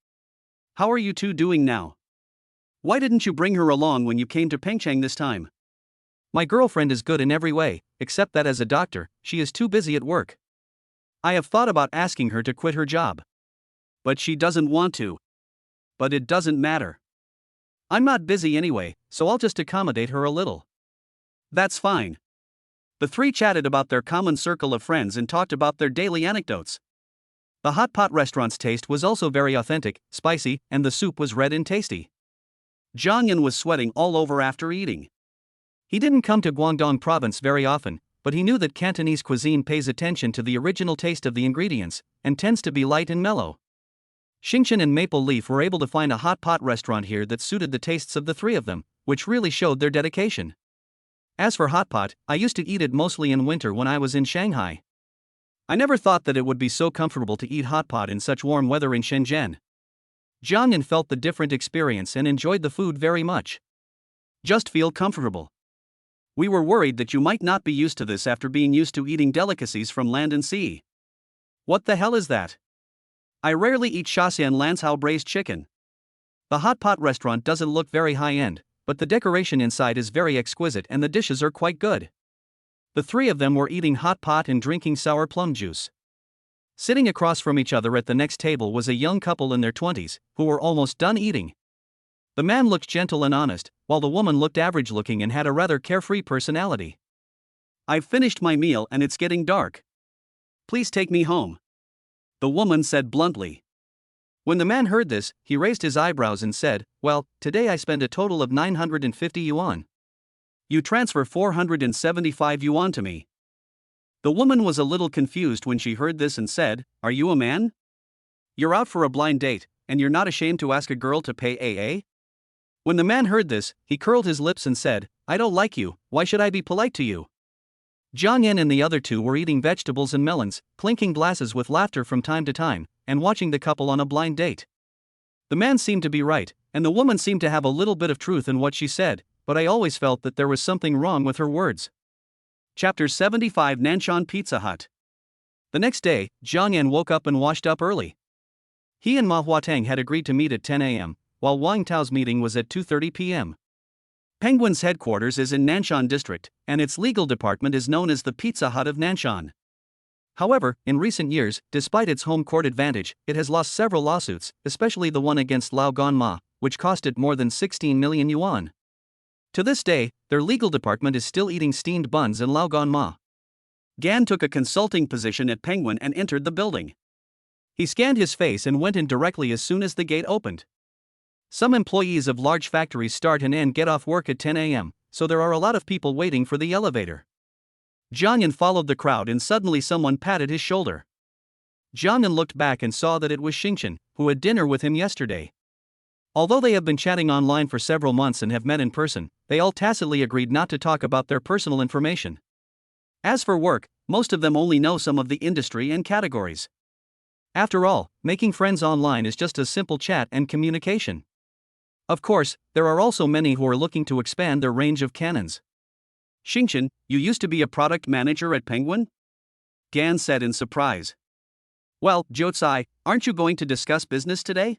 Speaker 1: How are you two doing now? Why didn't you bring her along when you came to Pengcheng this time?" "My girlfriend is good in every way, except that as a doctor, she is too busy at work. I have thought about asking her to quit her job. But she doesn't want to. But it doesn't matter. I'm not busy anyway, so I'll just accommodate her a little." "That's fine." The three chatted about their common circle of friends and talked about their daily anecdotes. The hot pot restaurant's taste was also very authentic, spicy, and the soup was red and tasty. Jiang Yan was sweating all over after eating. He didn't come to Guangdong province very often, but he knew that Cantonese cuisine pays attention to the original taste of the ingredients, and tends to be light and mellow. Xingchen and Maple Leaf were able to find a hot pot restaurant here that suited the tastes of the three of them, which really showed their dedication. As for hot pot, I used to eat it mostly in winter when I was in Shanghai. I never thought that it would be so comfortable to eat hot pot in such warm weather in Shenzhen. Jiang Yan felt the different experience and enjoyed the food very much. "Just feel comfortable. We were worried that you might not be used to this after being used to eating delicacies from land and sea." "What the hell is that? I rarely eat Shaxian Lanzhou braised chicken." The hot pot restaurant doesn't look very high-end, but the decoration inside is very exquisite and the dishes are quite good. The three of them were eating hot pot and drinking sour plum juice. Sitting across from each other at the next table was a young couple in their 20s, who were almost done eating. The man looked gentle and honest, while the woman looked average-looking and had a rather carefree personality. "I've finished my meal and it's getting dark. Please take me home," the woman said bluntly. When the man heard this, he raised his eyebrows and said, "Well, today I spent a total of 950 yuan. You transfer 475 yuan to me." The woman was a little confused when she heard this and said, "Are you a man? You're out for a blind date, and you're not ashamed to ask a girl to pay AA?" When the man heard this, he curled his lips and said, "I don't like you, why should I be polite to you?" Jiang Yan and the other two were eating vegetables and melons, clinking glasses with laughter from time to time, and watching the couple on a blind date. The man seemed to be right, and the woman seemed to have a little bit of truth in what she said, but I always felt that there was something wrong with her words. Chapter 75 Nanshan Pizza Hut. The next day, Jiang Yan woke up and washed up early. He and Ma Huateng had agreed to meet at 10 a.m., while Wang Tao's meeting was at 2:30 p.m. Penguin's headquarters is in Nanshan District, and its legal department is known as the Pizza Hut of Nanshan. However, in recent years, despite its home court advantage, it has lost several lawsuits, especially the one against Lao Ganma, which cost it more than 16 million yuan. To this day, their legal department is still eating steamed buns and Lao Ganma. Gan took a consulting position at Penguin and entered the building. He scanned his face and went in directly as soon as the gate opened. Some employees of large factories start and get off work at 10 a.m., so there are a lot of people waiting for the elevator. Jiang Yan followed the crowd and suddenly someone patted his shoulder. Jiang Yan looked back and saw that it was Xingchen, who had dinner with him yesterday. Although they have been chatting online for several months and have met in person, they all tacitly agreed not to talk about their personal information. As for work, most of them only know some of the industry and categories. After all, making friends online is just a simple chat and communication. Of course, there are also many who are looking to expand their range of canons. Xingchen, you used to be a product manager at Penguin? Gan said in surprise. Well, Jiucai, aren't you going to discuss business today?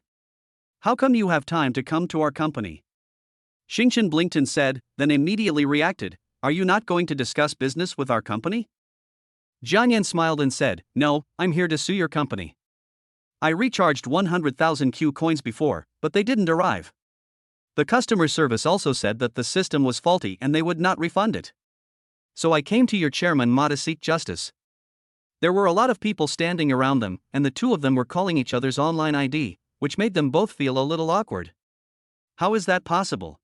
Speaker 1: How come you have time to come to our company? Xingchen blinked and said, then immediately reacted, are you not going to discuss business with our company? Jiang Yan smiled and said, no, I'm here to sue your company. I recharged 100,000 Q coins before, but they didn't arrive. The customer service also said that the system was faulty and they would not refund it. So I came to your chairman Ma to seek justice. There were a lot of people standing around them, and the two of them were calling each other's online ID, which made them both feel a little awkward. How is that possible?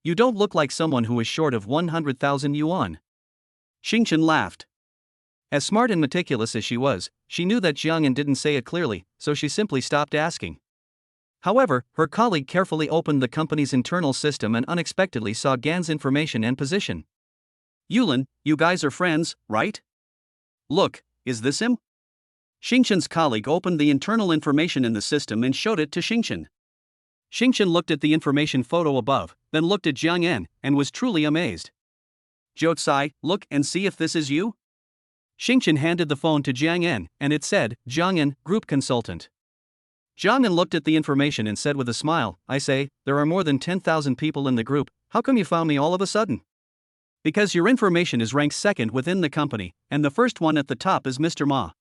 Speaker 1: You don't look like someone who is short of 100,000 yuan. Xingchen laughed. As smart and meticulous as she was, she knew that Jiang Yan didn't say it clearly, so she simply stopped asking. However, her colleague carefully opened the company's internal system and unexpectedly saw Gan's information and position. Yulin, you guys are friends, right? Look, is this him? Xingchen's colleague opened the internal information in the system and showed it to Xingchen. Xingchen looked at the information photo above, then looked at Jiang Yan, and was truly amazed. Jiucai, look and see if this is you? Xingchen handed the phone to Jiang Yan, and it said, Jiang Yan, Group Consultant. Jiang Yan looked at the information and said with a smile, I say, there are more than 10,000 people in the group, how come you found me all of a sudden? Because your information is ranked second within the company, and the first one at the top is Mr. Ma.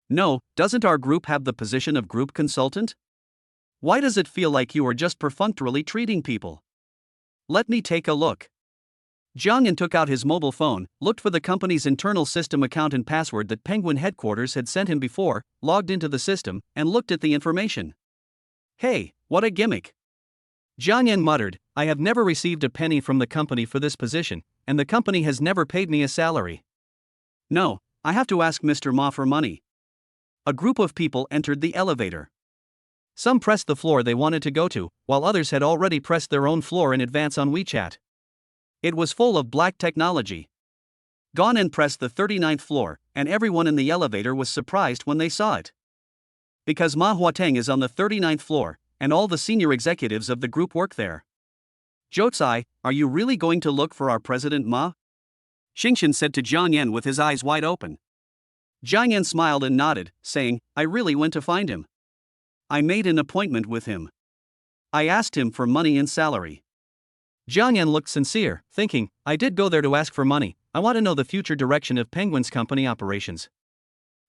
Speaker 1: No, doesn't our group have the position of Group Consultant? Why does it feel like you are just perfunctorily treating people? Let me take a look. Jiang Yan took out his mobile phone, looked for the company's internal system account and password that Penguin headquarters had sent him before, logged into the system, and looked at the information. Hey, what a gimmick! Jiang Yan muttered, I have never received a penny from the company for this position, and the company has never paid me a salary. No, I have to ask Mr. Ma for money. A group of people entered the elevator. Some pressed the floor they wanted to go to, while others had already pressed their own floor in advance on WeChat. It was full of black technology. Gone and pressed the 39th floor, and everyone in the elevator was surprised when they saw it. Because Ma Huateng is on the 39th floor, and all the senior executives of the group work there. Jiucai, are you really going to look for our president Ma? Xingchen said to Jiang Yan with his eyes wide open. Jiang Yan smiled and nodded, saying, I really went to find him. I made an appointment with him. I asked him for money and salary. Jiang Yan looked sincere, thinking, I did go there to ask for money, I want to know the future direction of Penguin's company operations.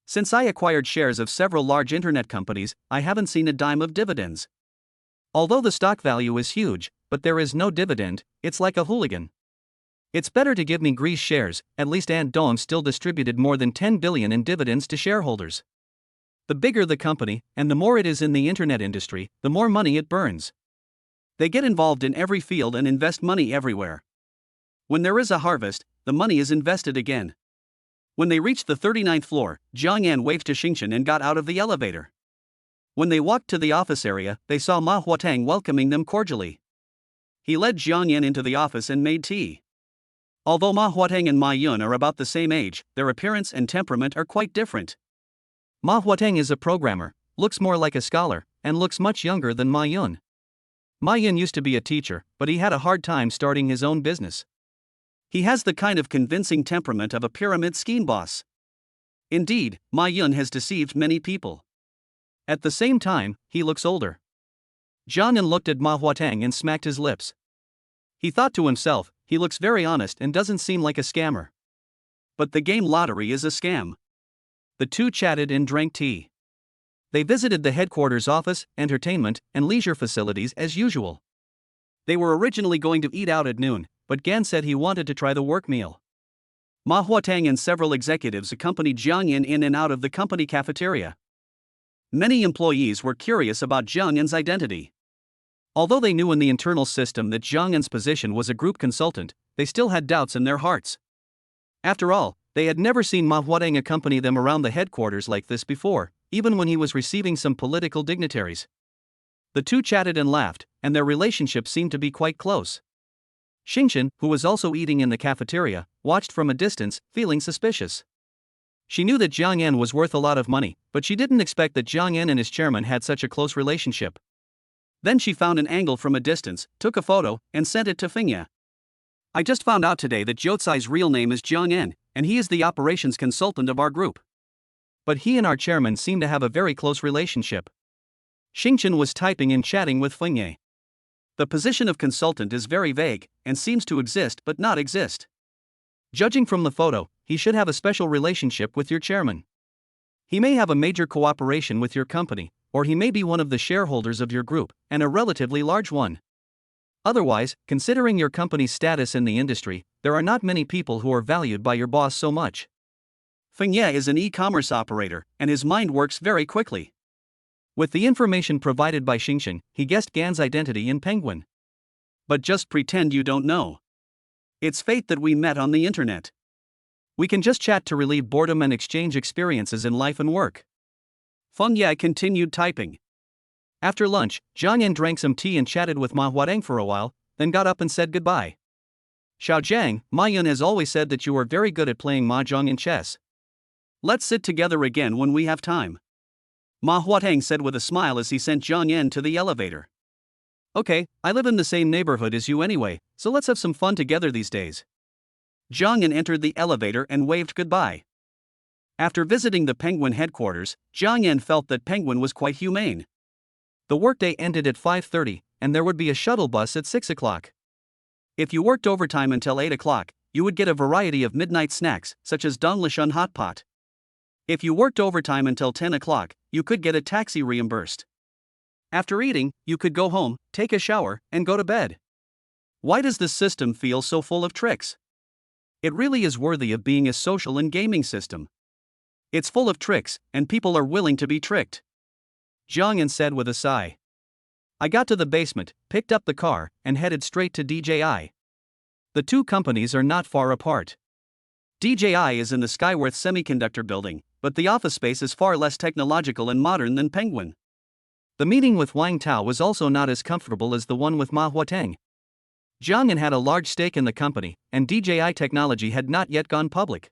Speaker 1: Since I acquired shares of several large internet companies, I haven't seen a dime of dividends. Although the stock value is huge, but there is no dividend, it's like a hooligan. It's better to give me Greece shares, at least Aunt Dong still distributed more than 10 billion in dividends to shareholders. The bigger the company, and the more it is in the internet industry, the more money it burns. They get involved in every field and invest money everywhere. When there is a harvest, the money is invested again. When they reached the 39th floor, Jiang Yan waved to Xingchen and got out of the elevator. When they walked to the office area, they saw Ma Huateng welcoming them cordially. He led Jiang Yan into the office and made tea. Although Ma Huateng and Ma Yun are about the same age, their appearance and temperament are quite different. Ma Huateng is a programmer, looks more like a scholar, and looks much younger than Ma Yun. Ma Yun used to be a teacher, but he had a hard time starting his own business. He has the kind of convincing temperament of a pyramid scheme boss. Indeed, Ma Yun has deceived many people. At the same time, he looks older. Jiang Yan looked at Ma Huateng and smacked his lips. He thought to himself, he looks very honest and doesn't seem like a scammer. But the game lottery is a scam. The two chatted and drank tea. They visited the headquarters office, entertainment, and leisure facilities as usual. They were originally going to eat out at noon, but Gan said he wanted to try the work meal. Ma Huateng and several executives accompanied Jiang Yan in and out of the company cafeteria. Many employees were curious about Jiang Yan's identity. Although they knew in the internal system that Jiang En's position was a group consultant, they still had doubts in their hearts. After all, they had never seen Ma Huateng accompany them around the headquarters like this before, even when he was receiving some political dignitaries. The two chatted and laughed, and their relationship seemed to be quite close. Xingchen, who was also eating in the cafeteria, watched from a distance, feeling suspicious. She knew that Jiang En was worth a lot of money, but she didn't expect that Jiang En and his chairman had such a close relationship. Then she found an angle from a distance, took a photo, and sent it to Fengye. I just found out today that Jiucai's real name is Jiang En, and he is the operations consultant of our group. But he and our chairman seem to have a very close relationship. Xingchen was typing and chatting with Fengye. The position of consultant is very vague, and seems to exist but not exist. Judging from the photo, he should have a special relationship with your chairman. He may have a major cooperation with your company, or he may be one of the shareholders of your group, and a relatively large one. Otherwise, considering your company's status in the industry, there are not many people who are valued by your boss so much. Fengye is an e-commerce operator, and his mind works very quickly. With the information provided by Xingchen, he guessed Gan's identity in Penguin. But just pretend you don't know. It's fate that we met on the internet. We can just chat to relieve boredom and exchange experiences in life and work. Fengye continued typing. After lunch, Jiang En drank some tea and chatted with Ma Huateng for a while, then got up and said goodbye. Xiaojiang, Ma Yun has always said that you are very good at playing mahjong and chess. Let's sit together again when we have time. Ma Huateng said with a smile as he sent Jiang En to the elevator. Okay, I live in the same neighborhood as you anyway, so let's have some fun together these days. Jiang En entered the elevator and waved goodbye. After visiting the Penguin headquarters, Jiang En felt that Penguin was quite humane. The workday ended at 5:30, and there would be a shuttle bus at 6 o'clock. If you worked overtime until 8 o'clock, you would get a variety of midnight snacks, such as Donglishun hot pot. If you worked overtime until 10 o'clock, you could get a taxi reimbursed. After eating, you could go home, take a shower, and go to bed. Why does this system feel so full of tricks? It really is worthy of being a social and gaming system. It's full of tricks, and people are willing to be tricked. Jiang En said with a sigh. I got to the basement, picked up the car, and headed straight to DJI. The two companies are not far apart. DJI is in the Skyworth Semiconductor building, but the office space is far less technological and modern than Penguin. The meeting with Wang Tao was also not as comfortable as the one with Ma Huateng. Jiang En had a large stake in the company, and DJI technology had not yet gone public.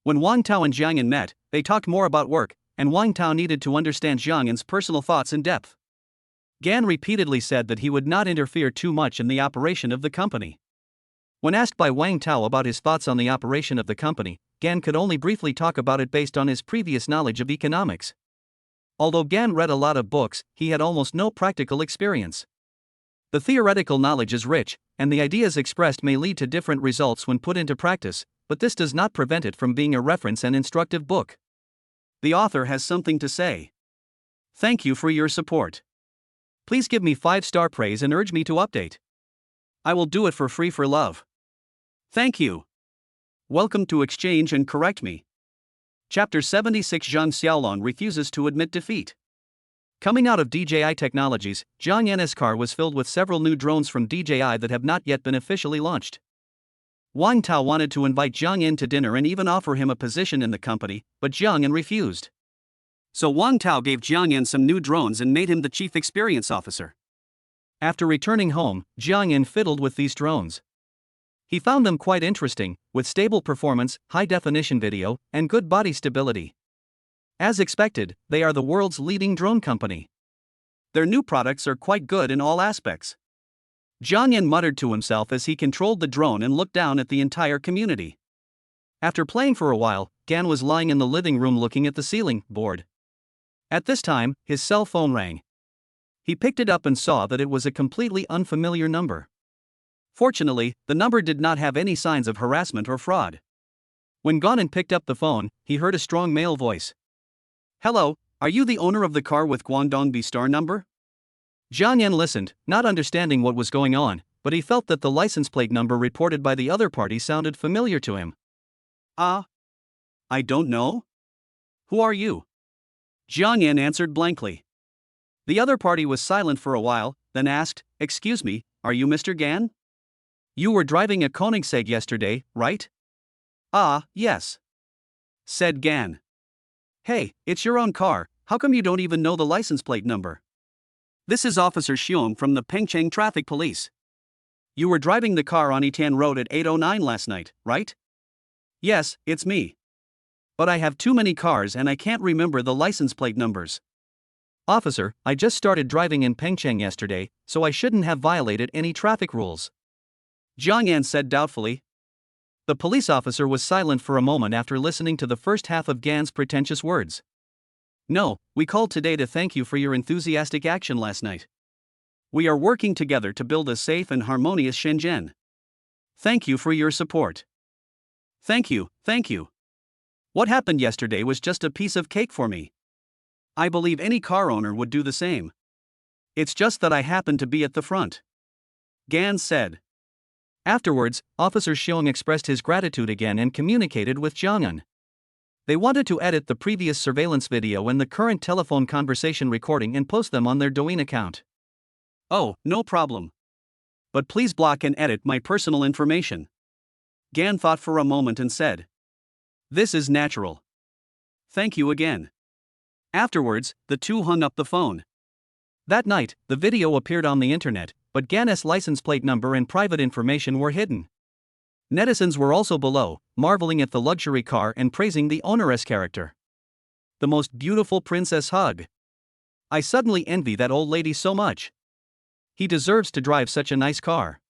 Speaker 1: When Wang Tao and Jiang En met, they talked more about work, and Wang Tao needed to understand Jiang En's personal thoughts in depth. Gan repeatedly said that he would not interfere too much in the operation of the company. When asked by Wang Tao about his thoughts on the operation of the company, Gan could only briefly talk about it based on his previous knowledge of economics. Although Gan read a lot of books, he had almost no practical experience. The theoretical knowledge is rich, and the ideas expressed may lead to different results when put into practice, but this does not prevent it from being a reference and instructive book. The author has something to say. Thank you for your support. Please give me 5-star praise and urge me to update. I will do it for free for love. Thank you. Welcome to Exchange and Correct Me. Chapter 76 Zhang Xiaolong refuses to admit defeat. Coming out of DJI Technologies, Jiang En's car was filled with several new drones from DJI that have not yet been officially launched. Wang Tao wanted to invite Jiang En to dinner and even offer him a position in the company, but Jiang En refused. So Wang Tao gave Jiang En some new drones and made him the chief experience officer. After returning home, Jiang En fiddled with these drones. He found them quite interesting, with stable performance, high-definition video, and good body stability. As expected, they are the world's leading drone company. Their new products are quite good in all aspects. Jiang En muttered to himself as he controlled the drone and looked down at the entire community. After playing for a while, Gan was lying in the living room looking at the ceiling, bored. At this time, his cell phone rang. He picked it up and saw that it was a completely unfamiliar number. Fortunately, the number did not have any signs of harassment or fraud. When Ganon picked up the phone, he heard a strong male voice. Hello, are you the owner of the car with Guangdong B-Star number? Jiang En listened, not understanding what was going on, but he felt that the license plate number reported by the other party sounded familiar to him. I don't know. Who are you? Jiang En answered blankly. The other party was silent for a while, then asked, "Excuse me, are you Mr. Gan? You were driving a Koenigsegg yesterday, right?" "Ah, yes," said Gan. "Hey, it's your own car, how come you don't even know the license plate number? This is Officer Xiong from the Pengcheng Traffic Police. You were driving the car on Yitan Road at 8:09 last night, right?" "Yes, it's me. But I have too many cars and I can't remember the license plate numbers." "Officer, I just started driving in Pengcheng yesterday, so I shouldn't have violated any traffic rules," Jiang Yan said doubtfully. The police officer was silent for a moment after listening to the first half of Gan's pretentious words. "No, we called today to thank you for your enthusiastic action last night. We are working together to build a safe and harmonious Shenzhen. Thank you for your support." Thank you. What happened yesterday was just a piece of cake for me. I believe any car owner would do the same. It's just that I happened to be at the front," Gan said. Afterwards, Officer Xiong expressed his gratitude again and communicated with Jiang'an. They wanted to edit the previous surveillance video and the current telephone conversation recording and post them on their Douyin account. "Oh, no problem. But please block and edit my personal information." Gan thought for a moment and said, "This is natural. Thank you again." Afterwards, the two hung up the phone. That night, the video appeared on the internet, but Gan's license plate number and private information were hidden. Netizens were also below, marveling at the luxury car and praising the owner's character. "The most beautiful princess hug. I suddenly envy that old lady so much. He deserves to drive such a nice car."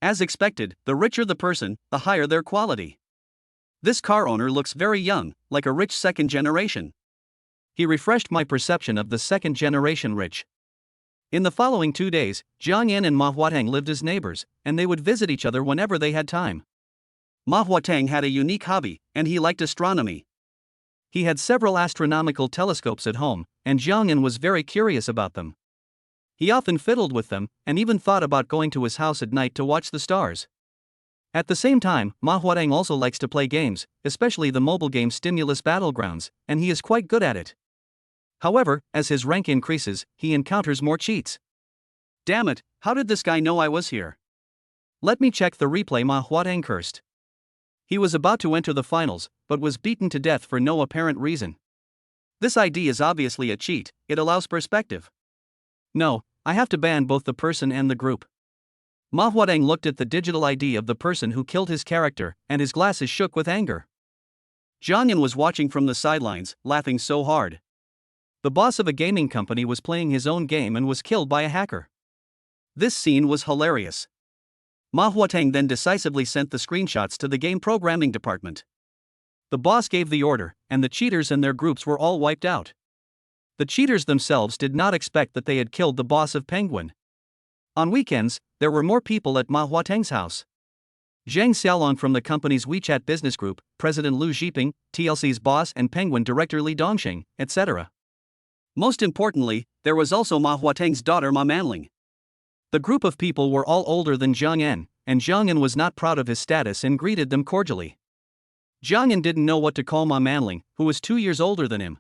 Speaker 1: As expected, the richer the person, the higher their quality. "This car owner looks very young, like a rich second generation. He refreshed my perception of the second generation rich." In the following 2 days, Jiang Yan and Ma Huateng lived as neighbors, and they would visit each other whenever they had time. Ma Huateng had a unique hobby, and he liked astronomy. He had several astronomical telescopes at home, and Jiang Yan was very curious about them. He often fiddled with them, and even thought about going to his house at night to watch the stars. At the same time, Ma Huateng also likes to play games, especially the mobile game Stimulus Battlegrounds, and he is quite good at it. However, as his rank increases, he encounters more cheats. "Damn it, how did this guy know I was here? Let me check the replay," Ma Huateng cursed. He was about to enter the finals, but was beaten to death for no apparent reason. This ID is obviously a cheat, it allows perspective. "No, I have to ban both the person and the group." Ma Huateng looked at the digital ID of the person who killed his character, and his glasses shook with anger. Jiang Yan was watching from the sidelines, laughing so hard. The boss of a gaming company was playing his own game and was killed by a hacker. This scene was hilarious. Ma Huateng then decisively sent the screenshots to the game programming department. The boss gave the order, and the cheaters and their groups were all wiped out. The cheaters themselves did not expect that they had killed the boss of Penguin. On weekends, there were more people at Ma Huateng's house. Zhang Xiaolong from the company's WeChat business group, President Lu Zhiping, TLC's boss and Penguin director Li Dongxing, etc. Most importantly, there was also Ma Huateng's daughter Ma Manling. The group of people were all older than Jiang Yan, and Jiang Yan was not proud of his status and greeted them cordially. Jiang Yan didn't know what to call Ma Manling, who was 2 years older than him.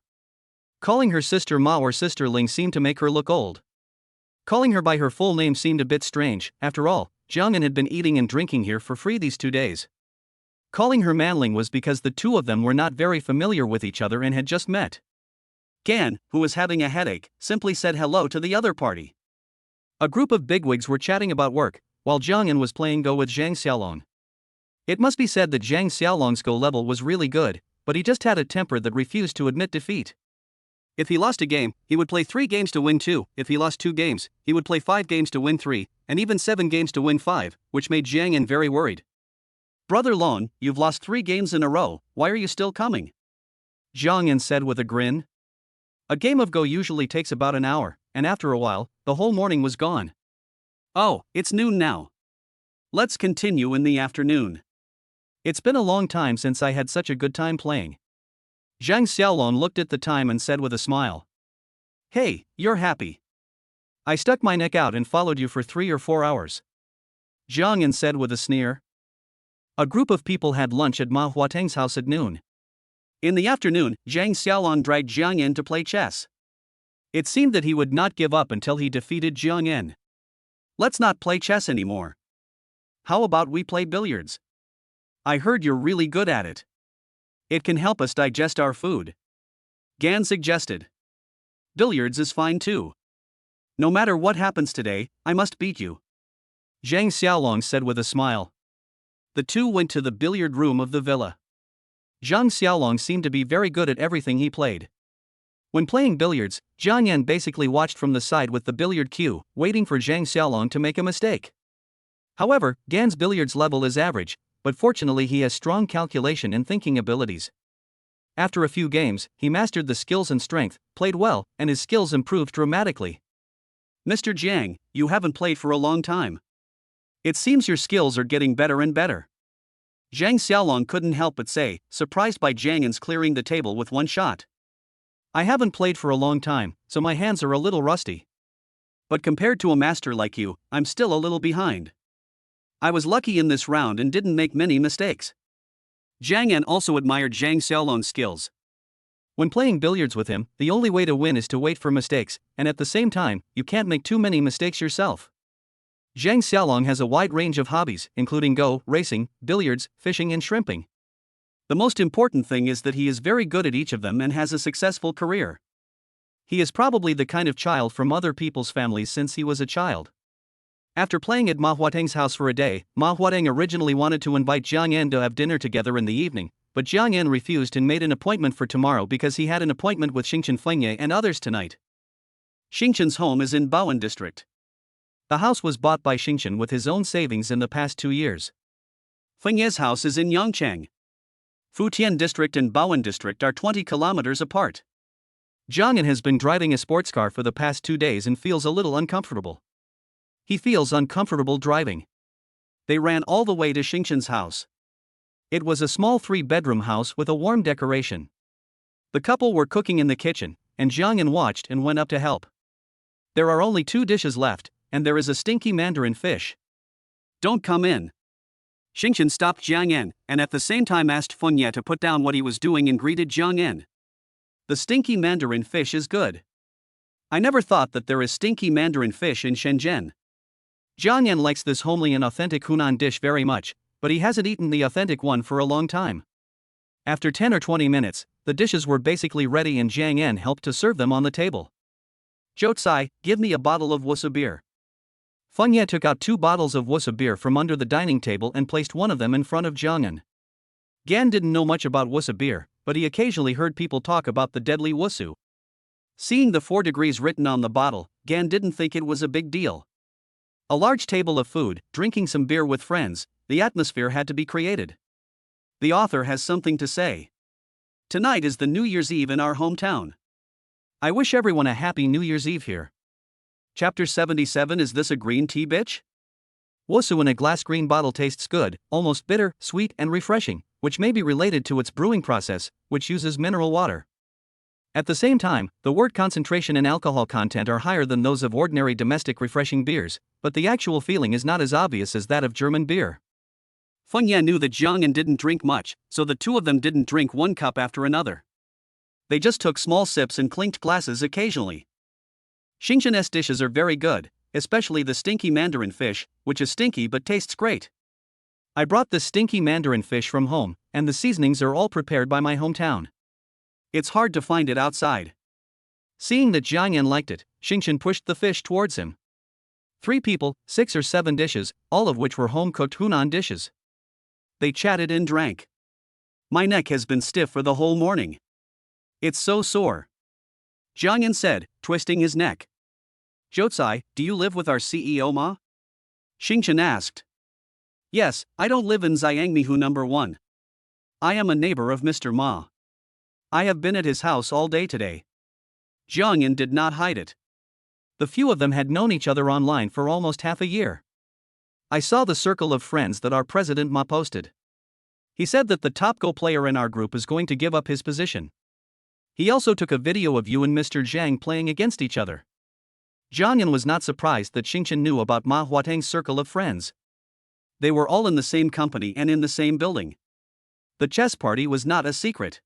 Speaker 1: Calling her sister Ma or sister Ling seemed to make her look old. Calling her by her full name seemed a bit strange. After all, Jiang Yan had been eating and drinking here for free these 2 days. Calling her Manling was because the two of them were not very familiar with each other and had just met. Gan, who was having a headache, simply said hello to the other party. A group of bigwigs were chatting about work, while Jiang Yan was playing Go with Zhang Xiaolong. It must be said that Zhang Xiaolong's Go level was really good, but he just had a temper that refused to admit defeat. If he lost a game, he would play 3 games to win 2, if he lost 2 games, he would play 5 games to win 3, and even 7 games to win 5, which made Jiang Yan very worried. "Brother Lon, you've lost 3 games in a row, why are you still coming?" Jiang Yan said with a grin. A game of Go usually takes about an hour, and after a while, the whole morning was gone. "Oh, it's noon now. Let's continue in the afternoon. It's been a long time since I had such a good time playing." Zhang Xiaolong looked at the time and said with a smile. "Hey, you're happy. I stuck my neck out and followed you for 3 or 4 hours." Jiang Yan said with a sneer. A group of people had lunch at Ma Huateng's house at noon. In the afternoon, Zhang Xiaolong dragged Jiang Yan to play chess. It seemed that he would not give up until he defeated Jiang En. Let's not play chess anymore. How about we play billiards? I heard you're really good at it. It can help us digest our food. Gan suggested. Billiards is fine too. No matter what happens today, I must beat you, Zhang Xiaolong said with a smile. The two went to the billiard room of the villa. Zhang Xiaolong seemed to be very good at everything he played. When playing billiards, Jiang Yan basically watched from the side with the billiard cue, waiting for Zhang Xiaolong to make a mistake. However, Gan's billiards level is average, but fortunately he has strong calculation and thinking abilities. After a few games, he mastered the skills and strength, played well, and his skills improved dramatically. Mr. Jiang, you haven't played for a long time. It seems your skills are getting better and better, Zhang Xiaolong couldn't help but say, surprised by Jiang Yan's clearing the table with one shot. I haven't played for a long time, so my hands are a little rusty. But compared to a master like you, I'm still a little behind. I was lucky in this round and didn't make many mistakes. Jiang Yan also admired Zhang Xiaolong's skills. When playing billiards with him, the only way to win is to wait for mistakes, and at the same time, you can't make too many mistakes yourself. Zhang Xiaolong has a wide range of hobbies, including go, racing, billiards, fishing and shrimping. The most important thing is that he is very good at each of them and has a successful career. He is probably the kind of child from other people's families since he was a child. After playing at Ma Huateng's house for a day, Ma Huateng originally wanted to invite Jiang Yan to have dinner together in the evening, but Jiang Yan refused and made an appointment for tomorrow because he had an appointment with Xingchen Fengye and others tonight. Xingchen's home is in Baoan district. The house was bought by Xingchen with his own savings in the past 2 years. Fengye's house is in Yangchang. Futian district and Baoan district are 20 kilometers apart. Jiang Yan has been driving a sports car for the past 2 days and feels a little uncomfortable. He feels uncomfortable driving. They ran all the way to Xingchen's house. It was a small 3-bedroom house with a warm decoration. The couple were cooking in the kitchen, and Jiang Yan watched and went up to help. There are only 2 dishes left, and there is a stinky mandarin fish. Don't come in. Xingchen stopped Jiang Yan, and at the same time asked Fengye to put down what he was doing and greeted Jiang Yan. The stinky mandarin fish is good. I never thought that there is stinky mandarin fish in Shenzhen. Jiang Yan likes this homely and authentic Hunan dish very much, but he hasn't eaten the authentic one for a long time. After 10 or 20 minutes, the dishes were basically ready and Jiang Yan helped to serve them on the table. Zhou, give me a bottle of wusu beer. Fengye took out 2 bottles of wusu beer from under the dining table and placed one of them in front of Jiang Yan. Gan didn't know much about wusu beer, but he occasionally heard people talk about the deadly wusu. Seeing the 4 degrees written on the bottle, Gan didn't think it was a big deal. A large table of food, drinking some beer with friends, the atmosphere had to be created. The author has something to say. Tonight is the New Year's Eve in our hometown. I wish everyone a happy New Year's Eve here. Chapter 77. Is this a green tea, bitch? Wusu in a glass green bottle tastes good, almost bitter, sweet and refreshing, which may be related to its brewing process, which uses mineral water. At the same time, the word concentration and alcohol content are higher than those of ordinary domestic refreshing beers, but the actual feeling is not as obvious as that of German beer. Fengye knew that Jiang Yan didn't drink much, so the two of them didn't drink one cup after another. They just took small sips and clinked glasses occasionally. Xingchen's dishes are very good, especially the stinky mandarin fish, which is stinky but tastes great. I brought this stinky mandarin fish from home, and the seasonings are all prepared by my hometown. It's hard to find it outside. Seeing that Jiang Yan liked it, Xingchen pushed the fish towards him. 3 people, 6 or 7 dishes, all of which were home-cooked Hunan dishes. They chatted and drank. My neck has been stiff for the whole morning. It's so sore, Jiang Yan said, twisting his neck. Zhou, do you live with our CEO Ma? Xingchen asked. Yes, I don't live in Xiangmihu number 1. I am a neighbor of Mr. Ma. I have been at his house all day today. Jiang Yan did not hide it. The few of them had known each other online for almost half a year. I saw the circle of friends that our president Ma posted. He said that the top Go player in our group is going to give up his position. He also took a video of you and Mr. Zhang playing against each other. Jiang Yan was not surprised that Xingchen knew about Ma Huateng's circle of friends. They were all in the same company and in the same building. The chess party was not a secret.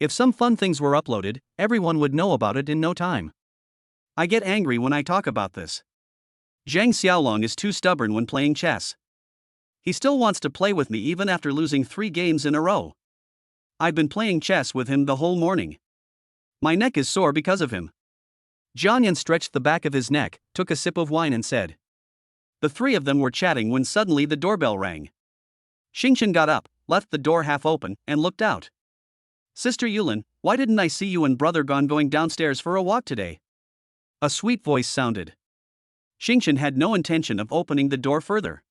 Speaker 1: If some fun things were uploaded, everyone would know about it in no time. I get angry when I talk about this. Zhang Xiaolong is too stubborn when playing chess. He still wants to play with me even after losing 3 games in a row. I've been playing chess with him the whole morning. My neck is sore because of him. Jiang Yan stretched the back of his neck, took a sip of wine and said. The three of them were chatting when suddenly the doorbell rang. Xingchen got up, left the door half open, and looked out. Sister Yulin, why didn't I see you and brother Gon going downstairs for a walk today? A sweet voice sounded. Xingchen had no intention of opening the door further.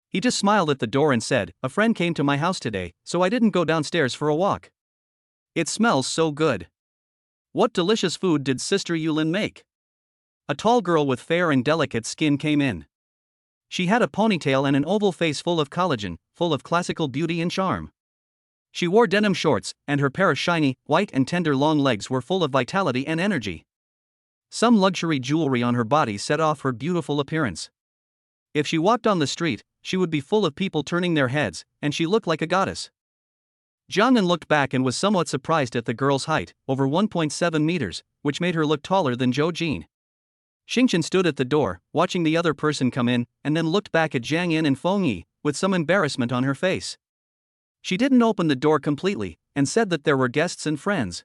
Speaker 1: He just smiled at the door and said, a friend came to my house today, so I didn't go downstairs for a walk. It smells so good. What delicious food did Sister Yulin make? A tall girl with fair and delicate skin came in. She had a ponytail and an oval face full of collagen, full of classical beauty and charm. She wore denim shorts, and her pair of shiny, white and tender long legs were full of vitality and energy. Some luxury jewelry on her body set off her beautiful appearance. If she walked on the street, she would be full of people turning their heads, and she looked like a goddess. Jiang Yan looked back and was somewhat surprised at the girl's height, over 1.7 meters, which made her look taller than Zhou Jin. Xingchen stood at the door, watching the other person come in, and then looked back at Jiang Yan and Feng Yi, with some embarrassment on her face. She didn't open the door completely, and said that there were guests and friends.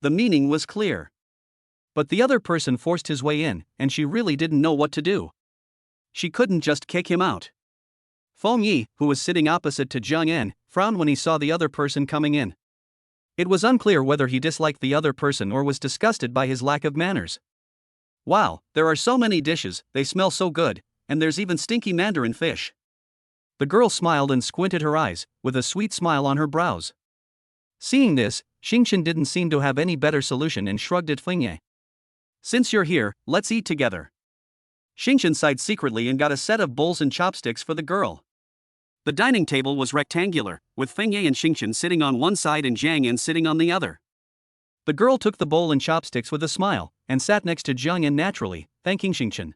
Speaker 1: The meaning was clear. But the other person forced his way in, and she really didn't know what to do. She couldn't just kick him out. Feng Yi, who was sitting opposite to Jiang Yan, frowned when he saw the other person coming in. It was unclear whether he disliked the other person or was disgusted by his lack of manners. Wow, there are so many dishes, they smell so good, and there's even stinky mandarin fish. The girl smiled and squinted her eyes, with a sweet smile on her brows. Seeing this, Xingchen didn't seem to have any better solution and shrugged at Feng Yi. Since you're here, let's eat together. Xingchen sighed secretly and got a set of bowls and chopsticks for the girl. The dining table was rectangular, with Feng Yi and Xingchen sitting on one side and Jiang Yan sitting on the other. The girl took the bowl and chopsticks with a smile, and sat next to Jiang Yan naturally, thanking Xingchen.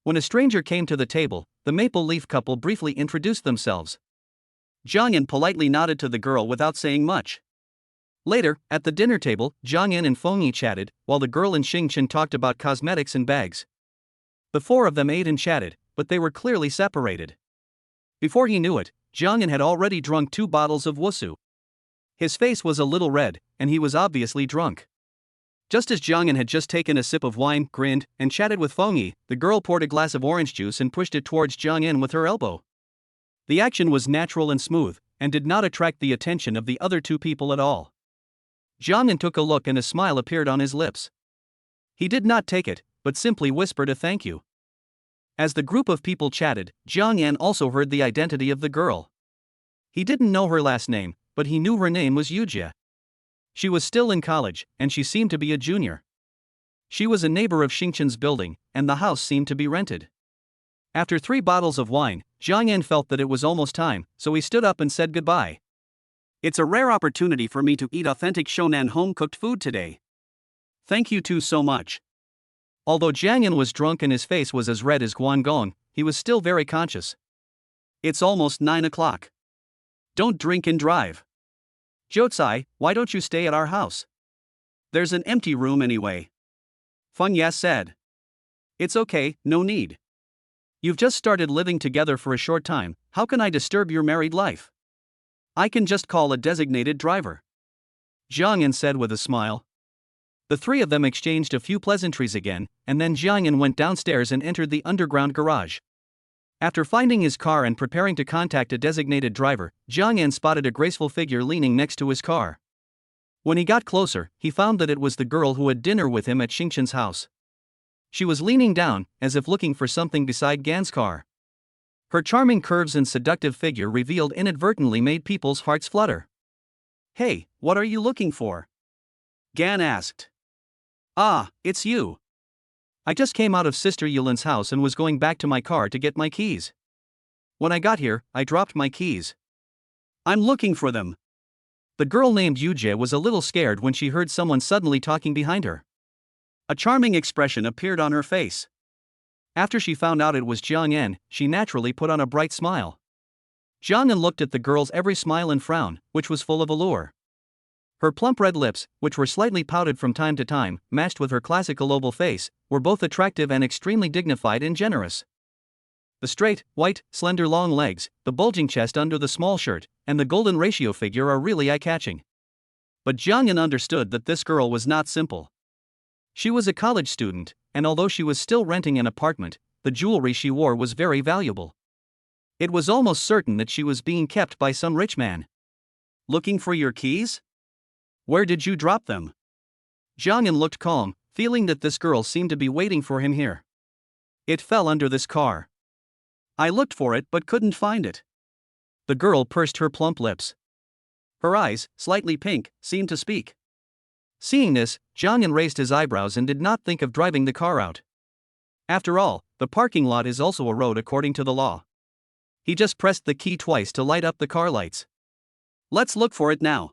Speaker 1: When a stranger came to the table, the maple leaf couple briefly introduced themselves. Jiang Yan politely nodded to the girl without saying much. Later, at the dinner table, Jiang Yan and Feng Yi chatted, while the girl and Xingchen talked about cosmetics and bags. The four of them ate and chatted, but they were clearly separated. Before he knew it, Jiang Yan had already drunk 2 bottles of wusu. His face was a little red, and he was obviously drunk. Just as Jiang Yan had just taken a sip of wine, grinned, and chatted with Feng Yi, the girl poured a glass of orange juice and pushed it towards Jiang Yan with her elbow. The action was natural and smooth, and did not attract the attention of the other 2 people at all. Jiang Yan took a look and a smile appeared on his lips. He did not take it, but simply whispered a thank you. As the group of people chatted, Jiang Yan also heard the identity of the girl. He didn't know her last name, but he knew her name was Yujie. She was still in college, and she seemed to be a junior. She was a neighbor of Xingchen's building, and the house seemed to be rented. After 3 bottles of wine, Jiang Yan felt that it was almost time, so he stood up and said goodbye. It's a rare opportunity for me to eat authentic Shonan home-cooked food today. Thank you two so much. Although Jiang Yan was drunk and his face was as red as Guangdong, he was still very conscious. It's almost 9 o'clock. Don't drink and drive. Jiucai, why don't you stay at our house? There's an empty room anyway. Feng Yi said. It's okay, no need. You've just started living together for a short time, how can I disturb your married life? I can just call a designated driver. Jiang Yan said with a smile. The 3 of them exchanged a few pleasantries again, and then Jiang Yan went downstairs and entered the underground garage. After finding his car and preparing to contact a designated driver, Jiang Yan spotted a graceful figure leaning next to his car. When he got closer, he found that it was the girl who had dinner with him at Xingchen's house. She was leaning down, as if looking for something beside Gan's car. Her charming curves and seductive figure revealed inadvertently made people's hearts flutter. Hey, what are you looking for? Gan asked. Ah, it's you. I just came out of Sister Yulin's house and was going back to my car to get my keys. When I got here, I dropped my keys. I'm looking for them. The girl named Yujie was a little scared when she heard someone suddenly talking behind her. A charming expression appeared on her face. After she found out it was Jiang Yan, she naturally put on a bright smile. Jiang Yan looked at the girl's every smile and frown, which was full of allure. Her plump red lips, which were slightly pouted from time to time, matched with her classical oval face, were both attractive and extremely dignified and generous. The straight, white, slender long legs, the bulging chest under the small shirt, and the golden ratio figure are really eye-catching. But Jiang Yan understood that this girl was not simple. She was a college student, and although she was still renting an apartment, the jewelry she wore was very valuable. It was almost certain that she was being kept by some rich man. Looking for your keys? Where did you drop them? Jiang Yan looked calm, feeling that this girl seemed to be waiting for him here. It fell under this car. I looked for it but couldn't find it. The girl pursed her plump lips. Her eyes, slightly pink, seemed to speak. Seeing this, Jiang Yan raised his eyebrows and did not think of driving the car out. After all, the parking lot is also a road according to the law. He just pressed the key twice to light up the car lights. Let's look for it now.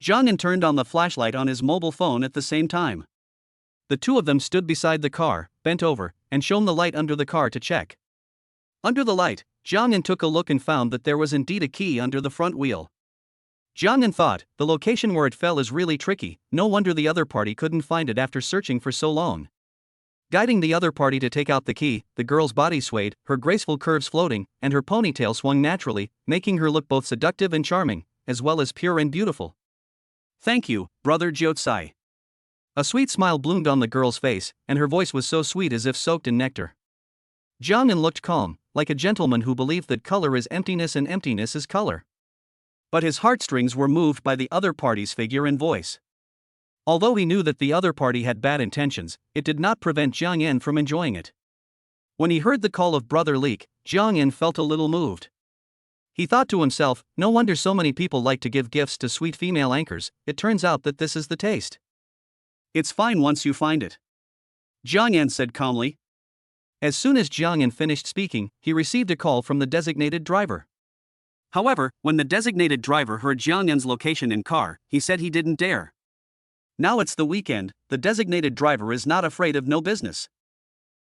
Speaker 1: Jiang Yan turned on the flashlight on his mobile phone at the same time. The two of them stood beside the car, bent over, and shone the light under the car to check. Under the light, Jiang Yan took a look and found that there was indeed a key under the front wheel. Jiang Yan thought, the location where it fell is really tricky, no wonder the other party couldn't find it after searching for so long. Guiding the other party to take out the key, the girl's body swayed, her graceful curves floating, and her ponytail swung naturally, making her look both seductive and charming, as well as pure and beautiful. Thank you, brother Jiutsai. A sweet smile bloomed on the girl's face, and her voice was so sweet as if soaked in nectar. Jiang Yan looked calm, like a gentleman who believed that color is emptiness and emptiness is color. But his heartstrings were moved by the other party's figure and voice. Although he knew that the other party had bad intentions, it did not prevent Jiang Yan from enjoying it. When he heard the call of Brother Leek, Jiang Yan felt a little moved. He thought to himself, no wonder so many people like to give gifts to sweet female anchors, it turns out that this is the taste. It's fine once you find it, Jiang Yan said calmly. As soon as Jiang Yan finished speaking, he received a call from the designated driver. However, when the designated driver heard Jiang Yan's location in car, he said he didn't dare. Now it's the weekend, the designated driver is not afraid of no business.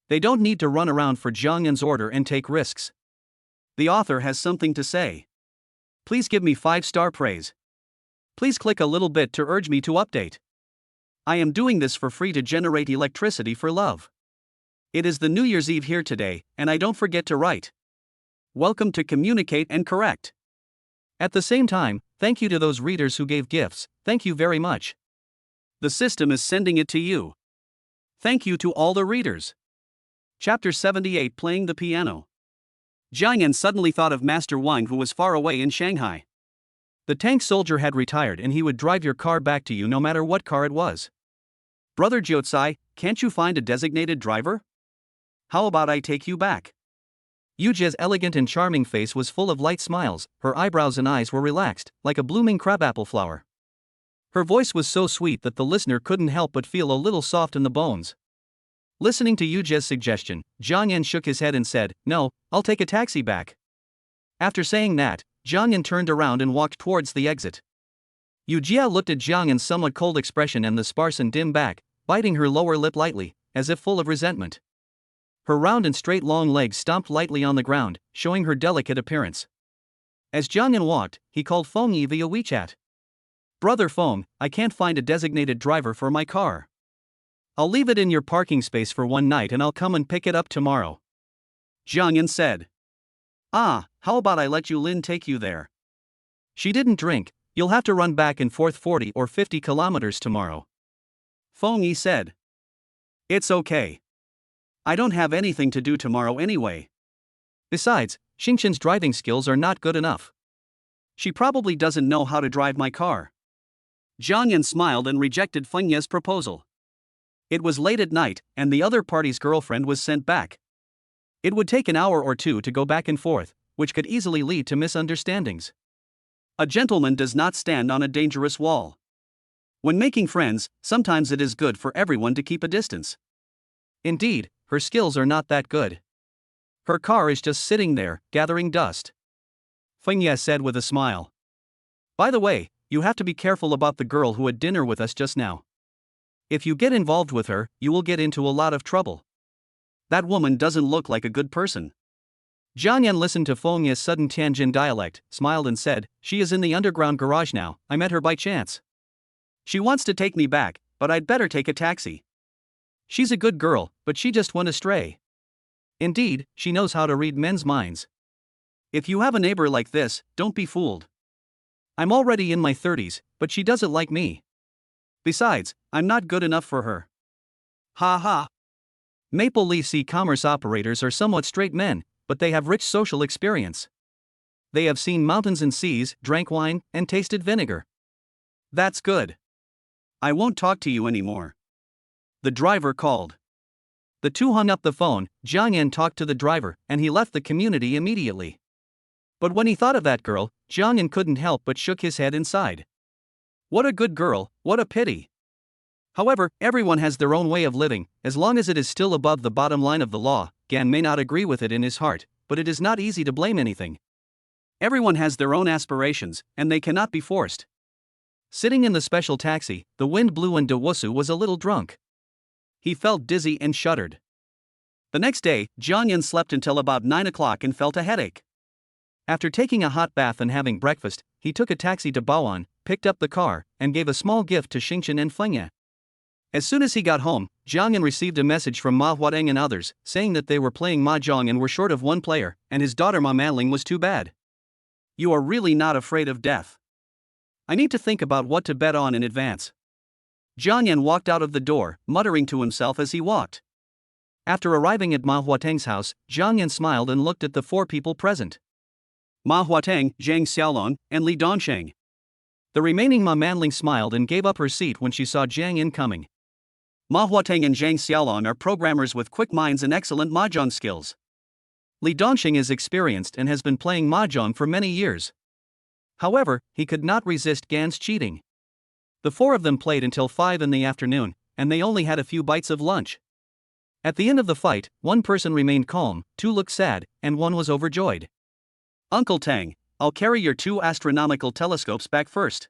Speaker 1: They don't need to run around for Jiang Yan's order and take risks. The author has something to say. Please give me 5-star praise. Please click a little bit to urge me to update. I am doing this for free to generate electricity for love. It is the New Year's Eve here today, and I don't forget to write. Welcome to Communicate and Correct. At the same time, thank you to those readers who gave gifts, thank you very much. The system is sending it to you. Thank you to all the readers. Chapter 78 Playing the Piano. Jiang Yan suddenly thought of Master Wang, who was far away in Shanghai. The tank soldier had retired and he would drive your car back to you no matter what car it was. Brother Jiutsai, can't you find a designated driver? How about I take you back? Yujia's elegant and charming face was full of light smiles, her eyebrows and eyes were relaxed, like a blooming crabapple flower. Her voice was so sweet that the listener couldn't help but feel a little soft in the bones. Listening to Yujia's suggestion, Jiang Yan shook his head and said, no, I'll take a taxi back. After saying that, Jiang Yan turned around and walked towards the exit. Yujia looked at Jiang Yan's somewhat cold expression and the sparse and dim back, biting her lower lip lightly, as if full of resentment. Her round and straight long legs stomped lightly on the ground, showing her delicate appearance. As Jiang Yan walked, he called Feng Yi via WeChat. Brother Feng, I can't find a designated driver for my car. I'll leave it in your parking space for one night and I'll come and pick it up tomorrow. Jiang Yan said. Ah, how about I let Yulin take you there? She didn't drink, you'll have to run back and forth 40 or 50 kilometers tomorrow. Feng Yi said. It's okay. I don't have anything to do tomorrow anyway. Besides, Xingqian's driving skills are not good enough. She probably doesn't know how to drive my car. Jiang Yan smiled and rejected Feng Yi's proposal. It was late at night, and the other party's girlfriend was sent back. It would take an hour or two to go back and forth, which could easily lead to misunderstandings. A gentleman does not stand on a dangerous wall. When making friends, sometimes it is good for everyone to keep a distance. Indeed, her skills are not that good. Her car is just sitting there, gathering dust. Feng Ye said with a smile. By the way, you have to be careful about the girl who had dinner with us just now. If you get involved with her, you will get into a lot of trouble. That woman doesn't look like a good person. Jiang Yan listened to Feng Ye's sudden Tianjin dialect, smiled and said, she is in the underground garage now, I met her by chance. She wants to take me back, but I'd better take a taxi. She's a good girl, but she just went astray. Indeed, she knows how to read men's minds. If you have a neighbor like this, don't be fooled. I'm already in my 30s, but she doesn't like me. Besides, I'm not good enough for her. Ha ha. Maple Leaf's e-commerce operators are somewhat straight men, but they have rich social experience. They have seen mountains and seas, drank wine, and tasted vinegar. That's good. I won't talk to you anymore. The driver called. The two hung up the phone. Jiang Yan talked to the driver, and he left the community immediately. But when he thought of that girl, Jiang Yan couldn't help but shook his head inside. What a good girl, what a pity. However, everyone has their own way of living, as long as it is still above the bottom line of the law. Gan may not agree with it in his heart, but it is not easy to blame anything. Everyone has their own aspirations, and they cannot be forced. Sitting in the special taxi, the wind blew and Dewusu was a little drunk. He felt dizzy and shuddered. The next day, Jiang Yan slept until about 9 o'clock and felt a headache. After taking a hot bath and having breakfast, he took a taxi to Baoan, picked up the car, and gave a small gift to Xingchen and Fengye. As soon as he got home, Jiang Yan received a message from Ma Huateng and others, saying that they were playing mahjong and were short of one player, and his daughter Ma Manling was too bad. You are really not afraid of death. I need to think about what to bet on in advance. Jiang Yan walked out of the door, muttering to himself as he walked. After arriving at Ma Huateng's house, Jiang Yan smiled and looked at the 4 people present. Ma Huateng, Zhang Xiaolong, and Li Dongsheng. The remaining Ma Manling smiled and gave up her seat when she saw Jiang Yan coming. Ma Huateng and Zhang Xiaolong are programmers with quick minds and excellent mahjong skills. Li Dongsheng is experienced and has been playing mahjong for many years. However, he could not resist Gan's cheating. The 4 of them played until 5 in the afternoon, and they only had a few bites of lunch. At the end of the fight, 1 person remained calm, 2 looked sad, and 1 was overjoyed. Uncle Tang, I'll carry your 2 astronomical telescopes back first.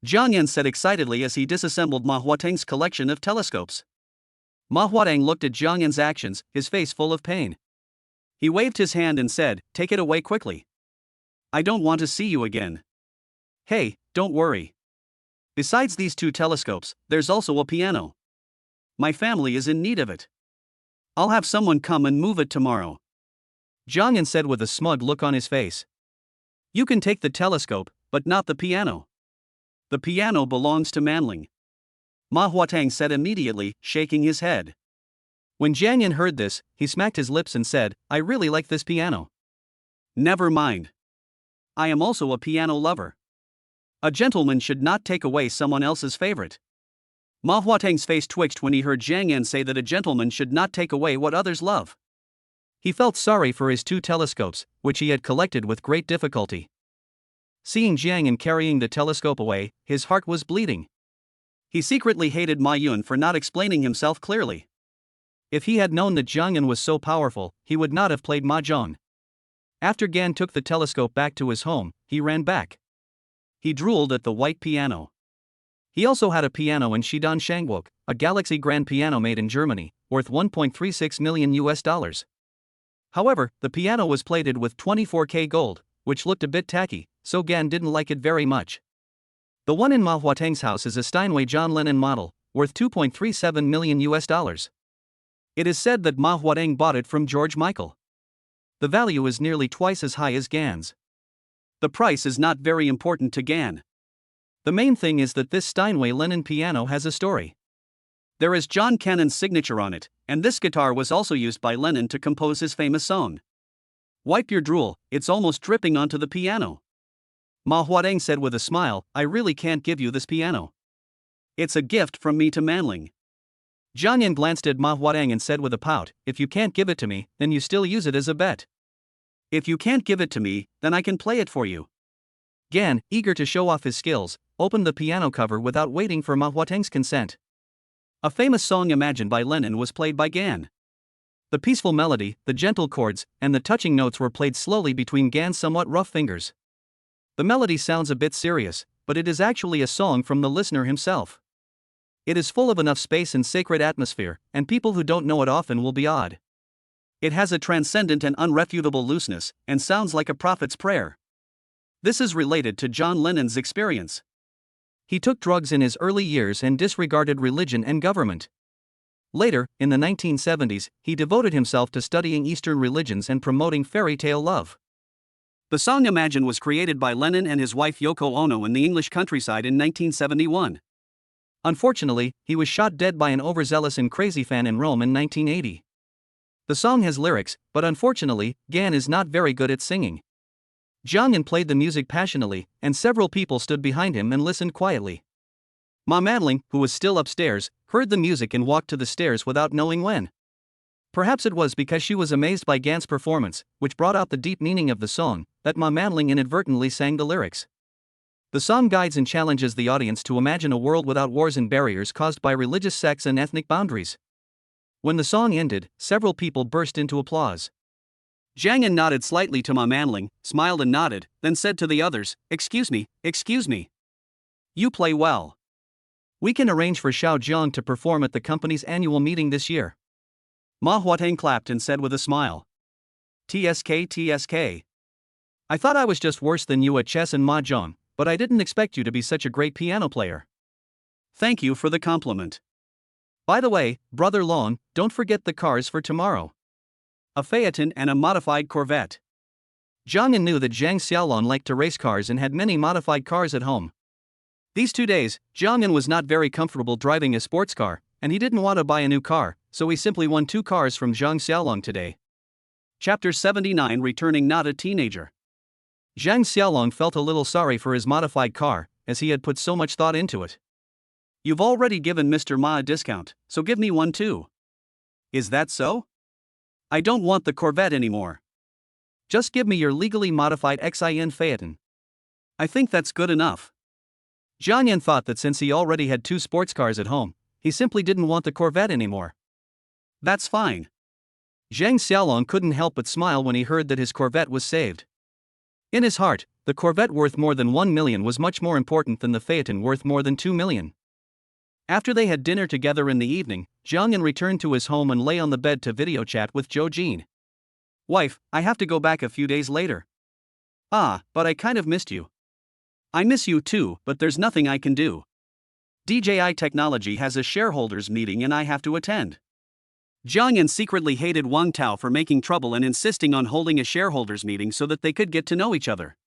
Speaker 1: Jiang Yan said excitedly as he disassembled Ma Huateng's collection of telescopes. Ma Huateng looked at Jiang Yan's actions, his face full of pain. He waved his hand and said, "Take it away quickly. I don't want to see you again." Hey, don't worry. Besides these 2 telescopes, there's also a piano. My family is in need of it. I'll have someone come and move it tomorrow. Jiang Yan said with a smug look on his face. You can take the telescope, but not the piano. The piano belongs to Manling. Ma Huateng said immediately, shaking his head. When Jiang Yan heard this, he smacked his lips and said, I really like this piano. Never mind. I am also a piano lover. A gentleman should not take away someone else's favorite. Ma Huateng's face twitched when he heard Jiang Yan say that a gentleman should not take away what others love. He felt sorry for his 2 telescopes, which he had collected with great difficulty. Seeing Jiang Yan carrying the telescope away, his heart was bleeding. He secretly hated Ma Yun for not explaining himself clearly. If he had known that Jiang Yan was so powerful, he would not have played mahjong. After Gan took the telescope back to his home, he ran back. He drooled at the white piano. He also had a piano in Shidan Shangwok, a Galaxy Grand piano made in Germany, worth $1.36 million. However, the piano was plated with 24K gold, which looked a bit tacky, so Gan didn't like it very much. The one in Ma Huateng's house is a Steinway John Lennon model, worth $2.37 million. It is said that Ma Huateng bought it from George Michael. The value is nearly twice as high as Gan's. The price is not very important to Gan. The main thing is that this Steinway Lennon piano has a story. There is John Cannon's signature on it, and this guitar was also used by Lennon to compose his famous song. Wipe your drool, it's almost dripping onto the piano. Ma Huateng said with a smile, I really can't give you this piano. It's a gift from me to Manling. Jiang Yan glanced at Ma Huateng and said with a pout, if you can't give it to me, then you still use it as a bet. If you can't give it to me, then I can play it for you. Gan, eager to show off his skills, opened the piano cover without waiting for Ma Huateng's consent. A famous song imagined by Lennon was played by Gan. The peaceful melody, the gentle chords, and the touching notes were played slowly between Gan's somewhat rough fingers. The melody sounds a bit serious, but it is actually a song from the listener himself. It is full of enough space and sacred atmosphere, and people who don't know it often will be awed. It has a transcendent and unrefutable looseness, and sounds like a prophet's prayer. This is related to John Lennon's experience. He took drugs in his early years and disregarded religion and government. Later, in the 1970s, he devoted himself to studying Eastern religions and promoting fairy tale love. The song Imagine was created by Lennon and his wife Yoko Ono in the English countryside in 1971. Unfortunately, he was shot dead by an overzealous and crazy fan in Rome in 1980. The song has lyrics, but unfortunately, Gan is not very good at singing. Jiang played the music passionately, and several people stood behind him and listened quietly. Ma Madling, who was still upstairs, heard the music and walked to the stairs without knowing when. Perhaps it was because she was amazed by Gan's performance, which brought out the deep meaning of the song, that Ma Madling inadvertently sang the lyrics. The song guides and challenges the audience to imagine a world without wars and barriers caused by religious sects and ethnic boundaries. When the song ended, several people burst into applause. Jiang nodded slightly to Ma Madling, smiled and nodded, then said to the others, excuse me. You play well. We can arrange for Xiao Jiang to perform at the company's annual meeting this year. Ma Huateng clapped and said with a smile. TSK. I thought I was just worse than you at chess and mahjong, but I didn't expect you to be such a great piano player. Thank you for the compliment. By the way, Brother Long, don't forget the cars for tomorrow. A Phaeton and a modified Corvette. Jiang knew that Zhang Xiaolong liked to race cars and had many modified cars at home. These 2 days, Jiang was not very comfortable driving a sports car, and he didn't want to buy a new car, so he simply won 2 cars from Zhang Xiaolong today. Chapter 79 Returning Not a Teenager. Zhang Xiaolong felt a little sorry for his modified car, as he had put so much thought into it. You've already given Mr. Ma a discount, so give me one too. Is that so? I don't want the Corvette anymore. Just give me your legally modified XIN Phaeton. I think that's good enough. Jiang Yan thought that since he already had 2 sports cars at home, he simply didn't want the Corvette anymore. That's fine. Zhang Xiaolong couldn't help but smile when he heard that his Corvette was saved. In his heart, the Corvette worth more than 1 million was much more important than the Phaeton worth more than 2 million. After they had dinner together in the evening, Jiang Yan returned to his home and lay on the bed to video chat with Zhou Jin. Wife, I have to go back a few days later. Ah, but I kind of missed you. I miss you too, but there's nothing I can do. DJI Technology has a shareholders meeting and I have to attend. Jiang Yan secretly hated Wang Tao for making trouble and insisting on holding a shareholders meeting so that they could get to know each other.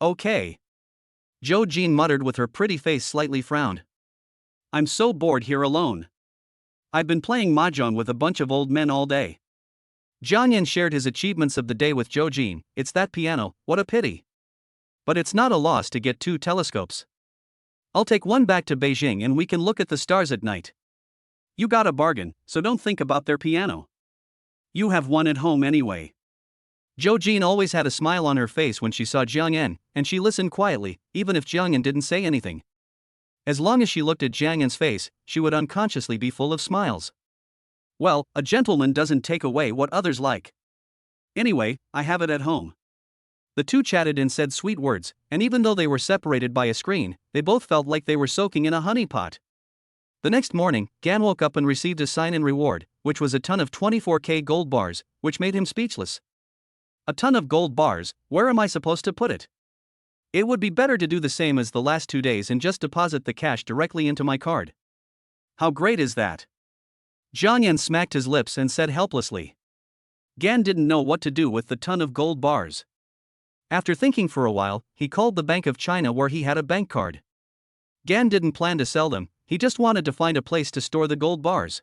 Speaker 1: Okay. Zhou Jin muttered with her pretty face slightly frowned. I'm so bored here alone. I've been playing mahjong with a bunch of old men all day. Jiang Yan shared his achievements of the day with Zhou Jin. It's that piano, what a pity. But it's not a loss to get 2 telescopes. I'll take one back to Beijing and we can look at the stars at night. You got a bargain, so don't think about their piano. You have one at home anyway. Zhou Jin always had a smile on her face when she saw Jiang Yan, and she listened quietly, even if Jiang Yan didn't say anything. As long as she looked at Jiang Yan's face, she would unconsciously be full of smiles. Well, a gentleman doesn't take away what others like. Anyway, I have it at home. The two chatted and said sweet words, and even though they were separated by a screen, they both felt like they were soaking in a honey pot. The next morning, Gan woke up and received a sign-in reward, which was a ton of 24K gold bars, which made him speechless. A ton of gold bars, where am I supposed to put it? It would be better to do the same as the last 2 days and just deposit the cash directly into my card. How great is that? Jiang Yan smacked his lips and said helplessly. Gan didn't know what to do with the ton of gold bars. After thinking for a while, he called the Bank of China where he had a bank card. Gan didn't plan to sell them, he just wanted to find a place to store the gold bars.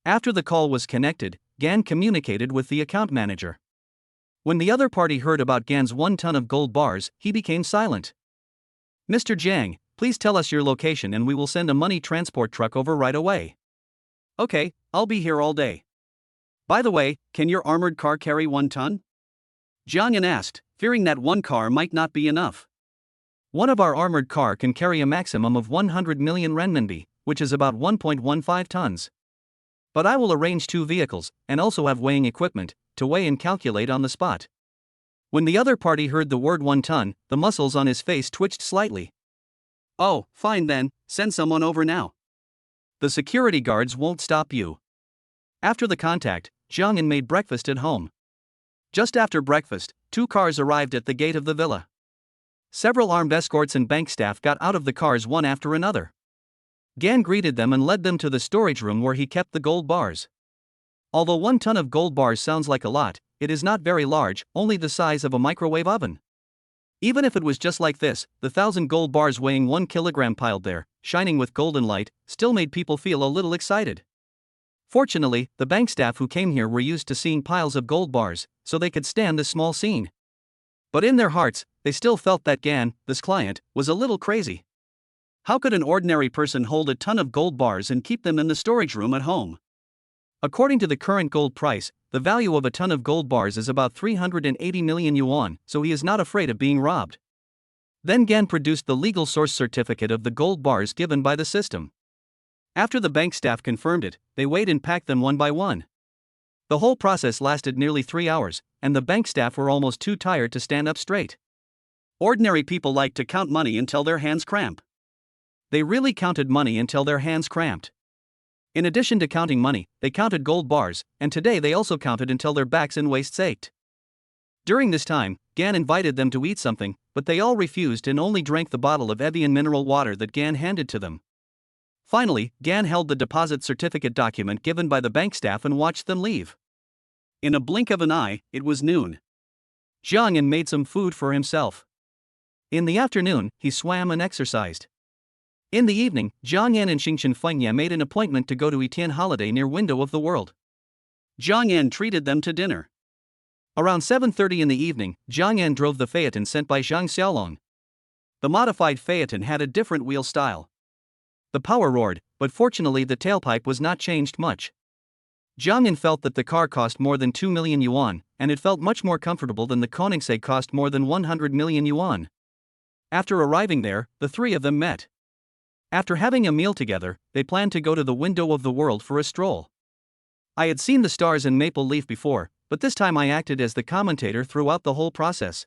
Speaker 1: After the call was connected, Gan communicated with the account manager. When the other party heard about Gan's 1 ton of gold bars, he became silent. Mr. Jiang, please tell us your location and we will send a money transport truck over right away. Okay, I'll be here all day. By the way, can your armored car carry 1 ton? Jiang Yan asked, fearing that 1 car might not be enough. One of our armored car can carry a maximum of 100 million renminbi, which is about 1.15 tons. But I will arrange 2 vehicles, and also have weighing equipment, to weigh and calculate on the spot. When the other party heard the word 1 ton, the muscles on his face twitched slightly. Oh, fine then, send someone over now. The security guards won't stop you. After the contact, Jiang Yan made breakfast at home. Just after breakfast, 2 cars arrived at the gate of the villa. Several armed escorts and bank staff got out of the cars one after another. Gan greeted them and led them to the storage room where he kept the gold bars. Although 1 ton of gold bars sounds like a lot, it is not very large, only the size of a microwave oven. Even if it was just like this, the 1,000 gold bars weighing 1 kilogram piled there, shining with golden light, still made people feel a little excited. Fortunately, the bank staff who came here were used to seeing piles of gold bars, so they could stand this small scene. But in their hearts, they still felt that Gan, this client, was a little crazy. How could an ordinary person hold a ton of gold bars and keep them in the storage room at home? According to the current gold price, the value of a ton of gold bars is about 380 million yuan, so he is not afraid of being robbed. Then Gan produced the legal source certificate of the gold bars given by the system. After the bank staff confirmed it, they weighed and packed them one by one. The whole process lasted nearly 3 hours, and the bank staff were almost too tired to stand up straight. Ordinary people like to count money until their hands cramp. They really counted money until their hands cramped. In addition to counting money, they counted gold bars, and today they also counted until their backs and waists ached. During this time, Gan invited them to eat something, but they all refused and only drank the bottle of Evian mineral water that Gan handed to them. Finally, Gan held the deposit certificate document given by the bank staff and watched them leave. In a blink of an eye, it was noon. Zhang Yan made some food for himself. In the afternoon, he swam and exercised. In the evening, Zhang Yan and Xingchen Fengye made an appointment to go to Etienne Holiday near Window of the World. Zhang Yan treated them to dinner. Around 7:30 in the evening, Zhang Yan drove the Phaeton sent by Zhang Xiaolong. The modified Phaeton had a different wheel style. The power roared, but fortunately the tailpipe was not changed much. Zhang Yan felt that the car cost more than 2 million yuan, and it felt much more comfortable than the Koenigsegg cost more than 100 million yuan. After arriving there, the three of them met. After having a meal together, they planned to go to the Window of the World for a stroll. I had seen the stars in Maple Leaf before, but this time I acted as the commentator throughout the whole process.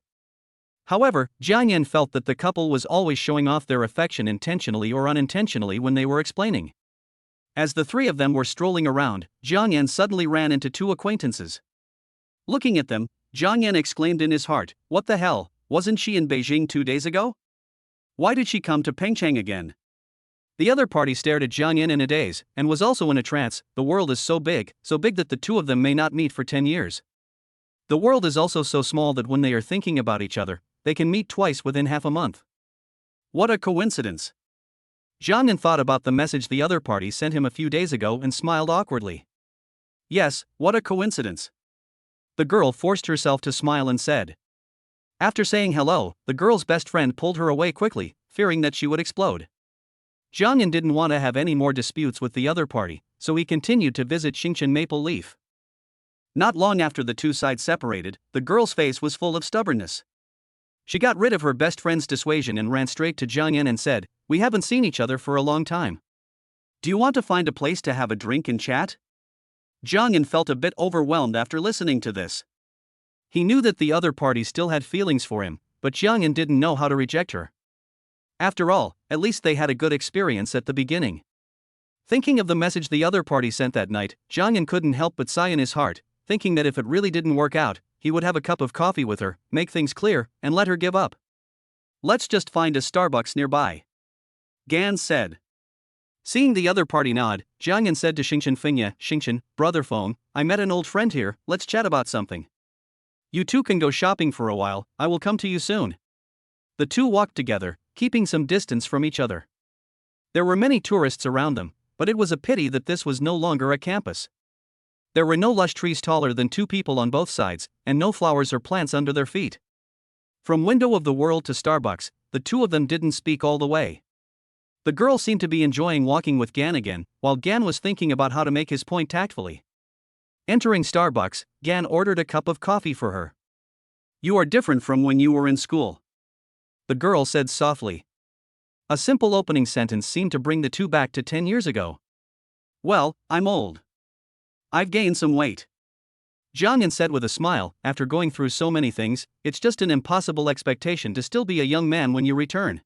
Speaker 1: However, Zhang Yan felt that the couple was always showing off their affection intentionally or unintentionally when they were explaining. As the three of them were strolling around, Zhang Yan suddenly ran into two acquaintances. Looking at them, Zhang Yan exclaimed in his heart, "What the hell, wasn't she in Beijing 2 days ago? Why did she come to Pengcheng again?" The other party stared at Zhang Yan in a daze, and was also in a trance. The world is so big that the two of them may not meet for 10 years. The world is also so small that when they are thinking about each other, they can meet twice within half a month. What a coincidence! Zhang Yan thought about the message the other party sent him a few days ago and smiled awkwardly. Yes, what a coincidence. The girl forced herself to smile and said. After saying hello, the girl's best friend pulled her away quickly, fearing that she would explode. Zhang Yan didn't want to have any more disputes with the other party, so he continued to visit Xingchen Maple Leaf. Not long after the two sides separated, the girl's face was full of stubbornness. She got rid of her best friend's dissuasion and ran straight to Zhang Yan and said, "We haven't seen each other for a long time. Do you want to find a place to have a drink and chat?" Zhang Yan felt a bit overwhelmed after listening to this. He knew that the other party still had feelings for him, but Zhang Yan didn't know how to reject her. After all, at least they had a good experience at the beginning. Thinking of the message the other party sent that night, Zhang Yan couldn't help but sigh in his heart, thinking that if it really didn't work out, he would have a cup of coffee with her, make things clear, and let her give up. "Let's just find a Starbucks nearby," Gan said. Seeing the other party nod, Zhang Yan said to Xingchen Fengye, "Xingchen, brother Feng, I met an old friend here, let's chat about something. You two can go shopping for a while, I will come to you soon." The two walked together, keeping some distance from each other. There were many tourists around them, but it was a pity that this was no longer a campus. There were no lush trees taller than two people on both sides, and no flowers or plants under their feet. From Window of the World to Starbucks, the two of them didn't speak all the way. The girl seemed to be enjoying walking with Gan again, while Gan was thinking about how to make his point tactfully. Entering Starbucks, Gan ordered a cup of coffee for her. "You are different from when you were in school," the girl said softly. A simple opening sentence seemed to bring the two back to 10 years ago. "Well, I'm old. I've gained some weight," Zhang Yan said with a smile. "After going through so many things, it's just an impossible expectation to still be a young man when you return."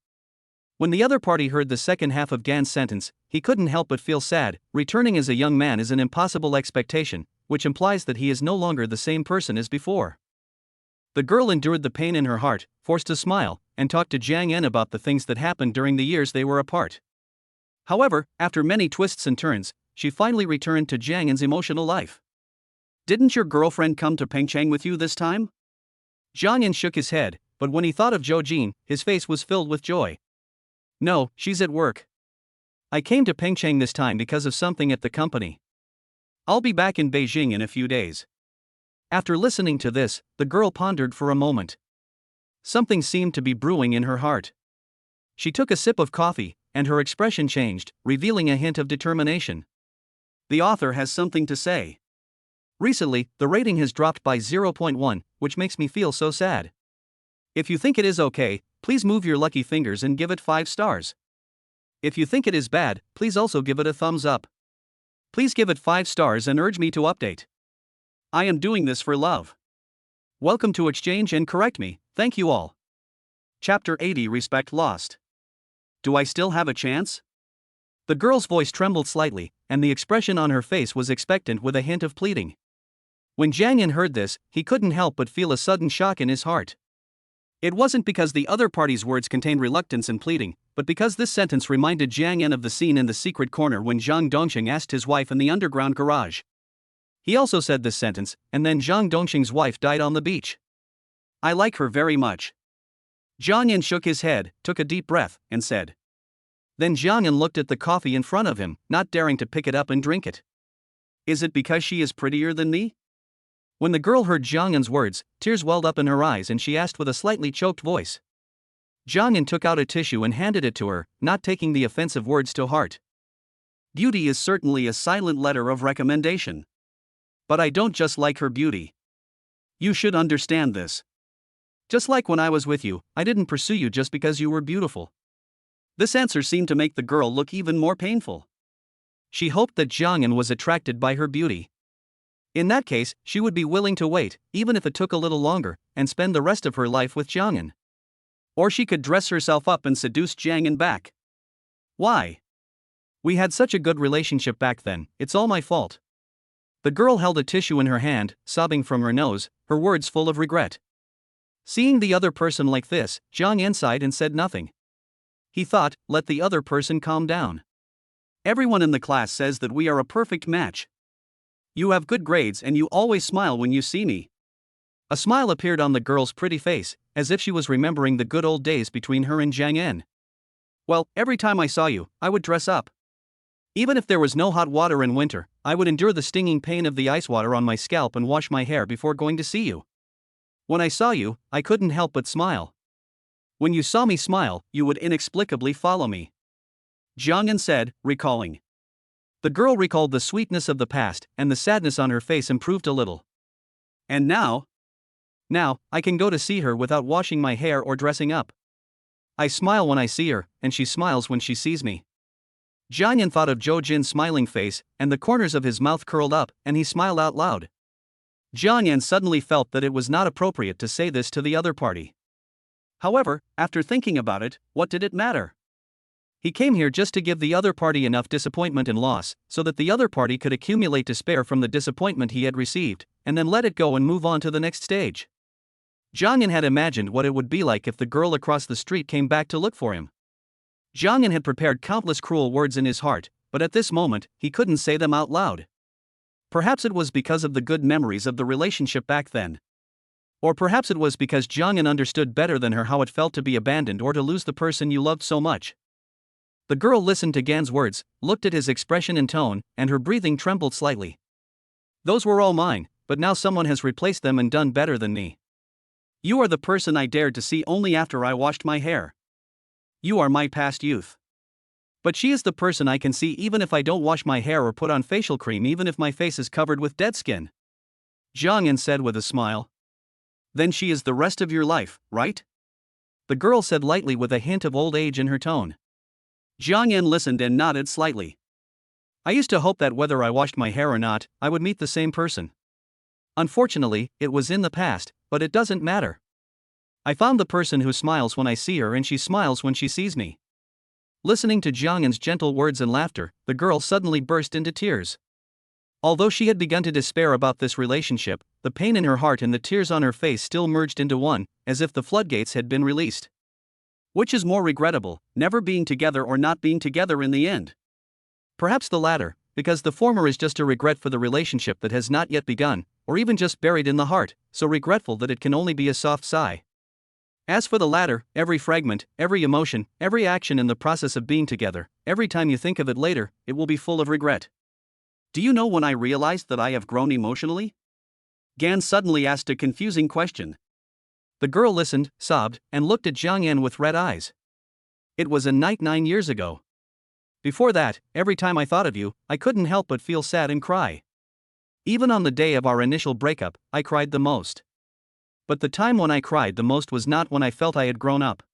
Speaker 1: When the other party heard the second half of Gan's sentence, he couldn't help but feel sad. Returning as a young man is an impossible expectation, which implies that he is no longer the same person as before. The girl endured the pain in her heart, forced a smile, and talked to Jiang Yan about the things that happened during the years they were apart. However, after many twists and turns, she finally returned to Jiang Yan's emotional life. "Didn't your girlfriend come to Pengcheng with you this time?" Jiang Yan shook his head, but when he thought of Zhou Jin, his face was filled with joy. "No, she's at work. I came to Pengcheng this time because of something at the company. I'll be back in Beijing in a few days." After listening to this, the girl pondered for a moment. Something seemed to be brewing in her heart. She took a sip of coffee, and her expression changed, revealing a hint of determination. "The author has something to say. Recently, the rating has dropped by 0.1, which makes me feel so sad. If you think it is okay, please move your lucky fingers and give it 5 stars. If you think it is bad, please also give it a thumbs up. Please give it 5 stars and urge me to update. I am doing this for love. Welcome to Exchange and correct me, thank you all." Chapter 80 Respect Lost. "Do I still have a chance?" The girl's voice trembled slightly, and the expression on her face was expectant with a hint of pleading. When Jiang Yan heard this, he couldn't help but feel a sudden shock in his heart. It wasn't because the other party's words contained reluctance and pleading, but because this sentence reminded Jiang Yan of the scene in the secret corner when Zhang Dongqing asked his wife in the underground garage. He also said this sentence, and then Zhang Dongqing's wife died on the beach. "I like her very much." Jiang Yan shook his head, took a deep breath, and said. Then Jiang Yan looked at the coffee in front of him, not daring to pick it up and drink it. "Is it because she is prettier than me?" When the girl heard Jiang Yan's words, tears welled up in her eyes and she asked with a slightly choked voice. Jiang Yan took out a tissue and handed it to her, not taking the offensive words to heart. "Beauty is certainly a silent letter of recommendation. But I don't just like her beauty. You should understand this. Just like when I was with you, I didn't pursue you just because you were beautiful." This answer seemed to make the girl look even more painful. She hoped that Jiang Yan was attracted by her beauty. In that case, she would be willing to wait, even if it took a little longer, and spend the rest of her life with Jiang Yan. Or she could dress herself up and seduce Jiang Yan back. "Why? We had such a good relationship back then, it's all my fault." The girl held a tissue in her hand, sobbing from her nose, her words full of regret. Seeing the other person like this, Jiang Yan sighed and said nothing. He thought, let the other person calm down. "Everyone in the class says that we are a perfect match. You have good grades and you always smile when you see me." A smile appeared on the girl's pretty face, as if she was remembering the good old days between her and Jiang Yan. "Well, every time I saw you, I would dress up. Even if there was no hot water in winter, I would endure the stinging pain of the ice water on my scalp and wash my hair before going to see you. When I saw you, I couldn't help but smile. When you saw me smile, you would inexplicably follow me." Jiang Yan said, recalling. The girl recalled the sweetness of the past, and the sadness on her face improved a little. "And now? Now, I can go to see her without washing my hair or dressing up. I smile when I see her, and she smiles when she sees me." Jiang Yan thought of Zhou Jin's smiling face, and the corners of his mouth curled up, and he smiled out loud. Jiang Yan suddenly felt that it was not appropriate to say this to the other party. However, after thinking about it, what did it matter? He came here just to give the other party enough disappointment and loss, so that the other party could accumulate despair from the disappointment he had received, and then let it go and move on to the next stage. Jiang Yan had imagined what it would be like if the girl across the street came back to look for him. Jiang Yan had prepared countless cruel words in his heart, but at this moment, he couldn't say them out loud. Perhaps it was because of the good memories of the relationship back then. Or perhaps it was because Jiang Yan understood better than her how it felt to be abandoned or to lose the person you loved so much. The girl listened to Gan's words, looked at his expression and tone, and her breathing trembled slightly. "Those were all mine, but now someone has replaced them and done better than me. You are the person I dared to see only after I washed my hair. You are my past youth. But she is the person I can see even if I don't wash my hair or put on facial cream, even if my face is covered with dead skin." Jiang Yan said with a smile. "Then she is the rest of your life, right?" The girl said lightly with a hint of old age in her tone. Jiang Yan listened and nodded slightly. "I used to hope that whether I washed my hair or not, I would meet the same person. Unfortunately, it was in the past, but it doesn't matter. I found the person who smiles when I see her and she smiles when she sees me." Listening to Jiang Yan's gentle words and laughter, the girl suddenly burst into tears. Although she had begun to despair about this relationship, the pain in her heart and the tears on her face still merged into one, as if the floodgates had been released. Which is more regrettable, never being together or not being together in the end? Perhaps the latter, because the former is just a regret for the relationship that has not yet begun, or even just buried in the heart, so regretful that it can only be a soft sigh. As for the latter, every fragment, every emotion, every action in the process of being together, every time you think of it later, it will be full of regret. Do you know when I realized that I have grown emotionally? Gan suddenly asked a confusing question. The girl listened, sobbed, and looked at Jiang Yan with red eyes. It was a night 9 years ago. Before that, every time I thought of you, I couldn't help but feel sad and cry. Even on the day of our initial breakup, I cried the most. But the time when I cried the most was not when I felt I had grown up.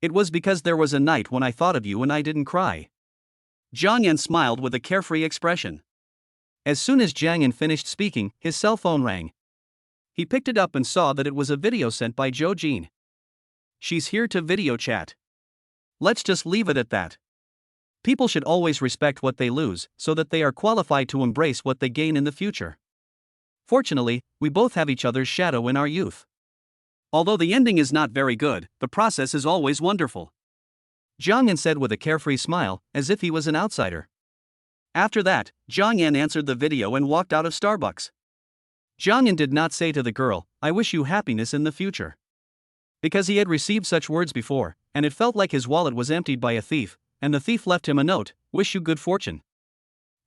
Speaker 1: It was because there was a night when I thought of you and I didn't cry. Jiang Yan smiled with a carefree expression. As soon as Jiang Yan finished speaking, his cell phone rang. He picked it up and saw that it was a video sent by Zhou Jin. She's here to video chat. Let's just leave it at that. People should always respect what they lose, so that they are qualified to embrace what they gain in the future. Fortunately, we both have each other's shadow in our youth. Although the ending is not very good, the process is always wonderful. Jiang Yan said with a carefree smile, as if he was an outsider. After that, Jiang Yan answered the video and walked out of Starbucks. Jiang Yan did not say to the girl, "I wish you happiness in the future." Because he had received such words before, and it felt like his wallet was emptied by a thief, and the thief left him a note, "Wish you good fortune."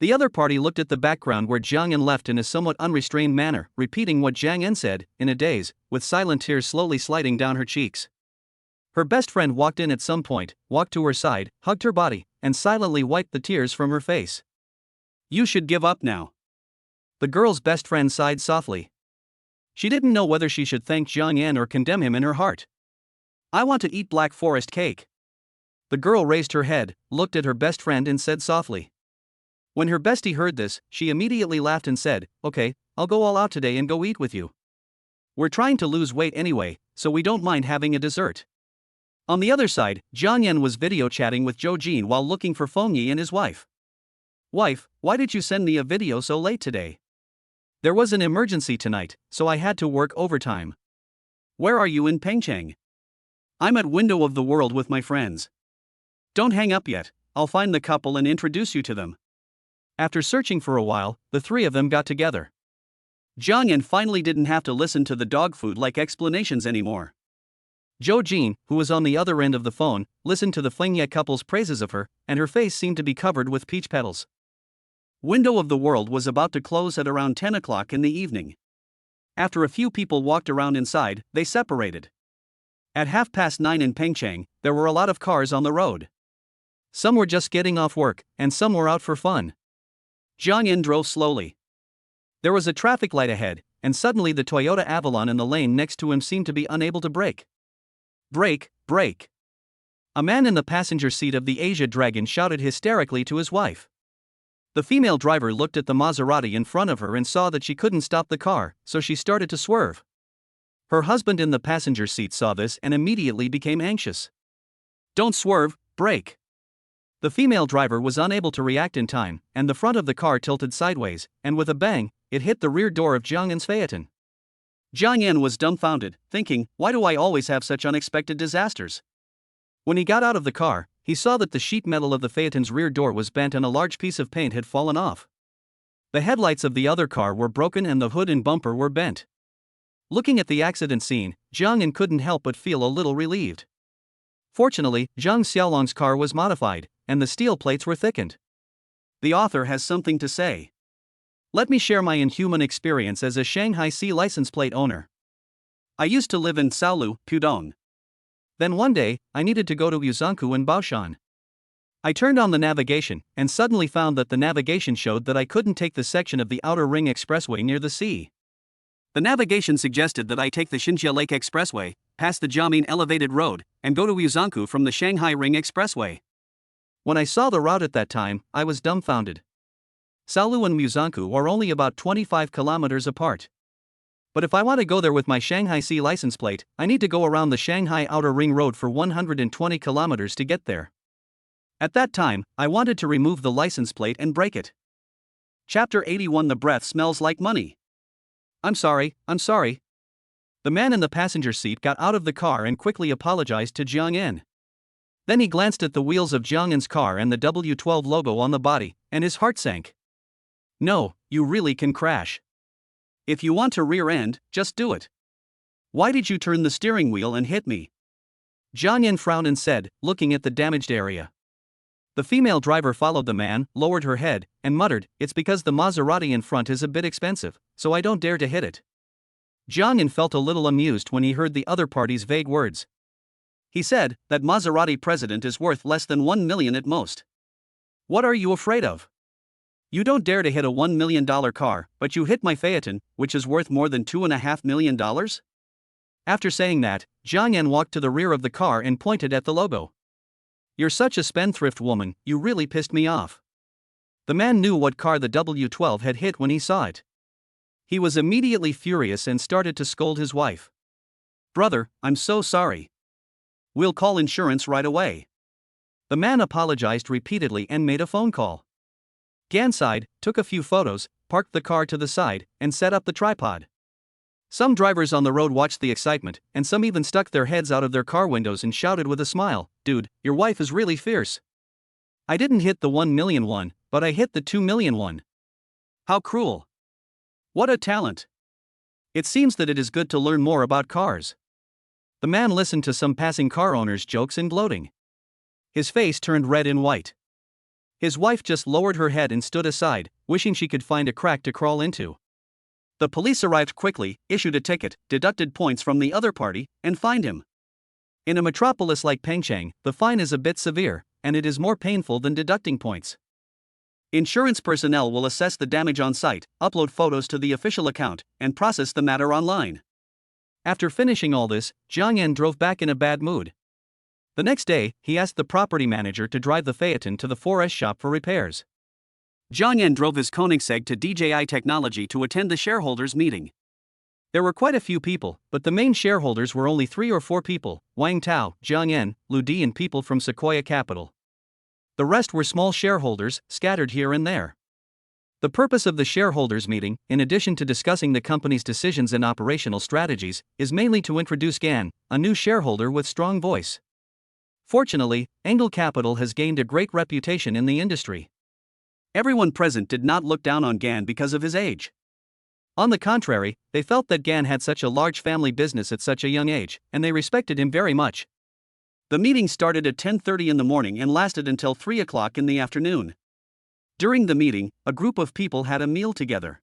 Speaker 1: The other party looked at the background where Jiang Yan left in a somewhat unrestrained manner, repeating what Jiang Yan said, in a daze, with silent tears slowly sliding down her cheeks. Her best friend walked in at some point, walked to her side, hugged her body, and silently wiped the tears from her face. "You should give up now." The girl's best friend sighed softly. She didn't know whether she should thank Jiang Yan or condemn him in her heart. "I want to eat Black Forest cake." The girl raised her head, looked at her best friend and said softly. When her bestie heard this, she immediately laughed and said, "Okay, I'll go all out today and go eat with you. We're trying to lose weight anyway, so we don't mind having a dessert." On the other side, Jiang Yan was video chatting with Zhou Jin while looking for Feng Yi and his wife. "Wife, why did you send me a video so late today? There was an emergency tonight, so I had to work overtime. Where are you in Pengcheng?" "I'm at Window of the World with my friends." "Don't hang up yet, I'll find the couple and introduce you to them." After searching for a while, the three of them got together. Jiang Yan finally didn't have to listen to the dog food-like explanations anymore. Zhou Jin, who was on the other end of the phone, listened to the Feng Ye couple's praises of her, and her face seemed to be covered with peach petals. Window of the World was about to close at around 10 o'clock in the evening. After a few people walked around inside, they separated. At 9:30 in Pengcheng, there were a lot of cars on the road. Some were just getting off work, and some were out for fun. Jiang Yan drove slowly. There was a traffic light ahead, and suddenly the Toyota Avalon in the lane next to him seemed to be unable to brake. "Brake, brake." A man in the passenger seat of the Asia Dragon shouted hysterically to his wife. The female driver looked at the Maserati in front of her and saw that she couldn't stop the car, so she started to swerve. Her husband in the passenger seat saw this and immediately became anxious. "Don't swerve, brake." The female driver was unable to react in time, and the front of the car tilted sideways, and with a bang, it hit the rear door of Jiang Yan's Phaeton. Jiang Yan was dumbfounded, thinking, "Why do I always have such unexpected disasters?" When he got out of the car, he saw that the sheet metal of the Phaeton's rear door was bent and a large piece of paint had fallen off. The headlights of the other car were broken and the hood and bumper were bent. Looking at the accident scene, Jiang Yan couldn't help but feel a little relieved. Fortunately, Zhang Xiaolong's car was modified, and the steel plates were thickened. The author has something to say. Let me share my inhuman experience as a Shanghai C license plate owner. I used to live in Shaolu, Pudong. Then one day, I needed to go to Yuzhangkou and Baoshan. I turned on the navigation, and suddenly found that the navigation showed that I couldn't take the section of the Outer Ring Expressway near the sea. The navigation suggested that I take the Xinjia Lake Expressway, pass the Jiamin Elevated Road, and go to Yuzhangkou from the Shanghai Ring Expressway. When I saw the route at that time, I was dumbfounded. Shaolu and Yuzhangkou are only about 25 kilometers apart. But if I want to go there with my Shanghai C license plate, I need to go around the Shanghai Outer Ring Road for 120 kilometers to get there. At that time, I wanted to remove the license plate and break it. Chapter 81. The breath smells like money. I'm sorry. The man in the passenger seat got out of the car and quickly apologized to Jiang Yan. Then he glanced at the wheels of Jiang Yan's car and the W12 logo on the body, and his heart sank. No, you really can crash. If you want to rear end, just do it. Why did you turn the steering wheel and hit me? Jiang Yan frowned and said, looking at the damaged area. The female driver followed the man, lowered her head, and muttered, "It's because the Maserati in front is a bit expensive, so I don't dare to hit it." Jiang Yan felt a little amused when he heard the other party's vague words. He said, "That Maserati president is worth less than 1 million at most. What are you afraid of? You don't dare to hit a $1 million car, but you hit my Phaeton, which is worth more than $2.5 million? After saying that, Jiang Yan walked to the rear of the car and pointed at the logo. "You're such a spendthrift woman, you really pissed me off." The man knew what car the W12 had hit when he saw it. He was immediately furious and started to scold his wife. "Brother, I'm so sorry. We'll call insurance right away." The man apologized repeatedly and made a phone call. Gan sighed, took a few photos, parked the car to the side, and set up the tripod. Some drivers on the road watched the excitement, and some even stuck their heads out of their car windows and shouted with a smile, "Dude, your wife is really fierce. I didn't hit the 1 million one, but I hit the 2 million one. How cruel. What a talent. It seems that it is good to learn more about cars." The man listened to some passing car owners' jokes and gloating. His face turned red and white. His wife just lowered her head and stood aside, wishing she could find a crack to crawl into. The police arrived quickly, issued a ticket, deducted points from the other party, and fined him. In a metropolis like Pengcheng, the fine is a bit severe, and it is more painful than deducting points. Insurance personnel will assess the damage on site, upload photos to the official account, and process the matter online. After finishing all this, Jiang Yan drove back in a bad mood. The next day, he asked the property manager to drive the Phaeton to the 4S shop for repairs. Jiang Yan drove his Koenigsegg to DJI Technology to attend the shareholders' meeting. There were quite a few people, but the main shareholders were only 3 or 4 people: Wang Tao, Jiang Yan, Lu Di, and people from Sequoia Capital. The rest were small shareholders, scattered here and there. The purpose of the shareholders' meeting, in addition to discussing the company's decisions and operational strategies, is mainly to introduce Gan, a new shareholder with strong voice. Fortunately, Angle Capital has gained a great reputation in the industry. Everyone present did not look down on Gan because of his age. On the contrary, they felt that Gan had such a large family business at such a young age, and they respected him very much. The meeting started at 10:30 in the morning and lasted until 3 o'clock in the afternoon. During the meeting, a group of people had a meal together.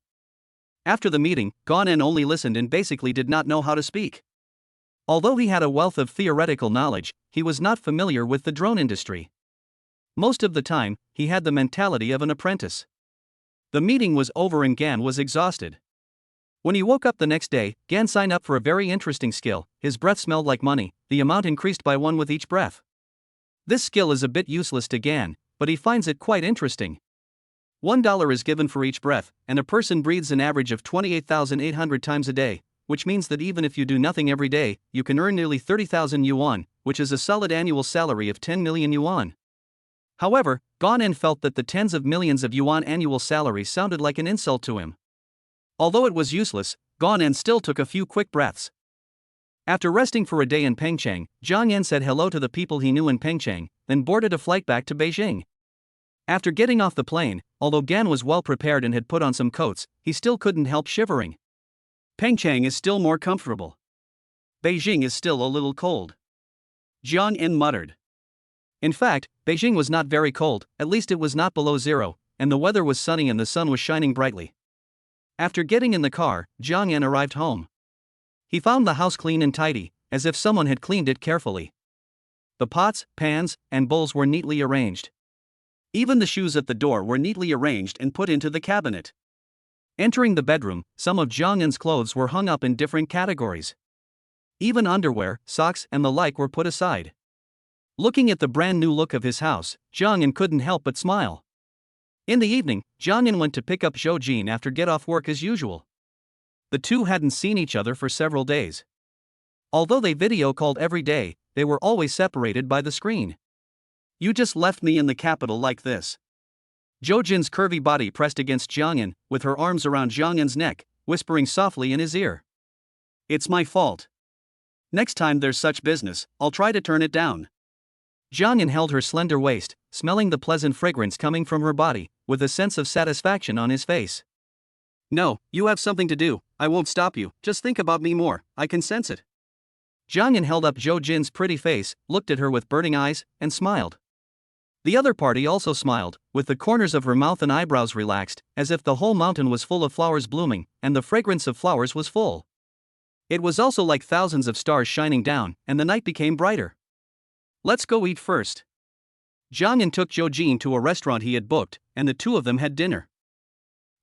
Speaker 1: After the meeting, Gan only listened and basically did not know how to speak. Although he had a wealth of theoretical knowledge, he was not familiar with the drone industry. Most of the time, he had the mentality of an apprentice. The meeting was over and Gan was exhausted. When he woke up the next day, Gan signed up for a very interesting skill. His breath smelled like money, the amount increased by 1 with each breath. This skill is a bit useless to Gan, but he finds it quite interesting. $1 is given for each breath, and a person breathes an average of 28,800 times a day, which means that even if you do nothing every day, you can earn nearly 30,000 yuan, which is a solid annual salary of 10 million yuan. However, Gan felt that the tens of millions of yuan annual salary sounded like an insult to him. Although it was useless, Gan still took a few quick breaths. After resting for a day in Pengcheng, Jiang Yan said hello to the people he knew in Pengcheng, then boarded a flight back to Beijing. After getting off the plane, although Gan was well prepared and had put on some coats, he still couldn't help shivering. Pengcheng is still more comfortable. Beijing is still a little cold. Jiang Yan muttered. In fact, Beijing was not very cold, at least it was not below zero, and the weather was sunny and the sun was shining brightly. After getting in the car, Jiang Yan arrived home. He found the house clean and tidy, as if someone had cleaned it carefully. The pots, pans, and bowls were neatly arranged. Even the shoes at the door were neatly arranged and put into the cabinet. Entering the bedroom, some of Jiang Yan's clothes were hung up in different categories. Even underwear, socks, and the like were put aside. Looking at the brand new look of his house, Jiang Yan couldn't help but smile. In the evening, Jiang Yan went to pick up Zhou Jin after get off work as usual. The two hadn't seen each other for several days. Although they video called every day, they were always separated by the screen. "You just left me in the capital like this." Zhou Jin's curvy body pressed against Jiang Yan, with her arms around Jiang Yan's neck, whispering softly in his ear. "It's my fault. Next time there's such business, I'll try to turn it down." Jiangyan held her slender waist, smelling the pleasant fragrance coming from her body, with a sense of satisfaction on his face. No, you have something to do, I won't stop you, just think about me more, I can sense it. Jiangyan held up Zhou Jin's pretty face, looked at her with burning eyes, and smiled. The other party also smiled, with the corners of her mouth and eyebrows relaxed, as if the whole mountain was full of flowers blooming, and the fragrance of flowers was full. It was also like thousands of stars shining down, and the night became brighter. Let's go eat first. Jiangyan took Zhou Jin to a restaurant he had booked, and the two of them had dinner.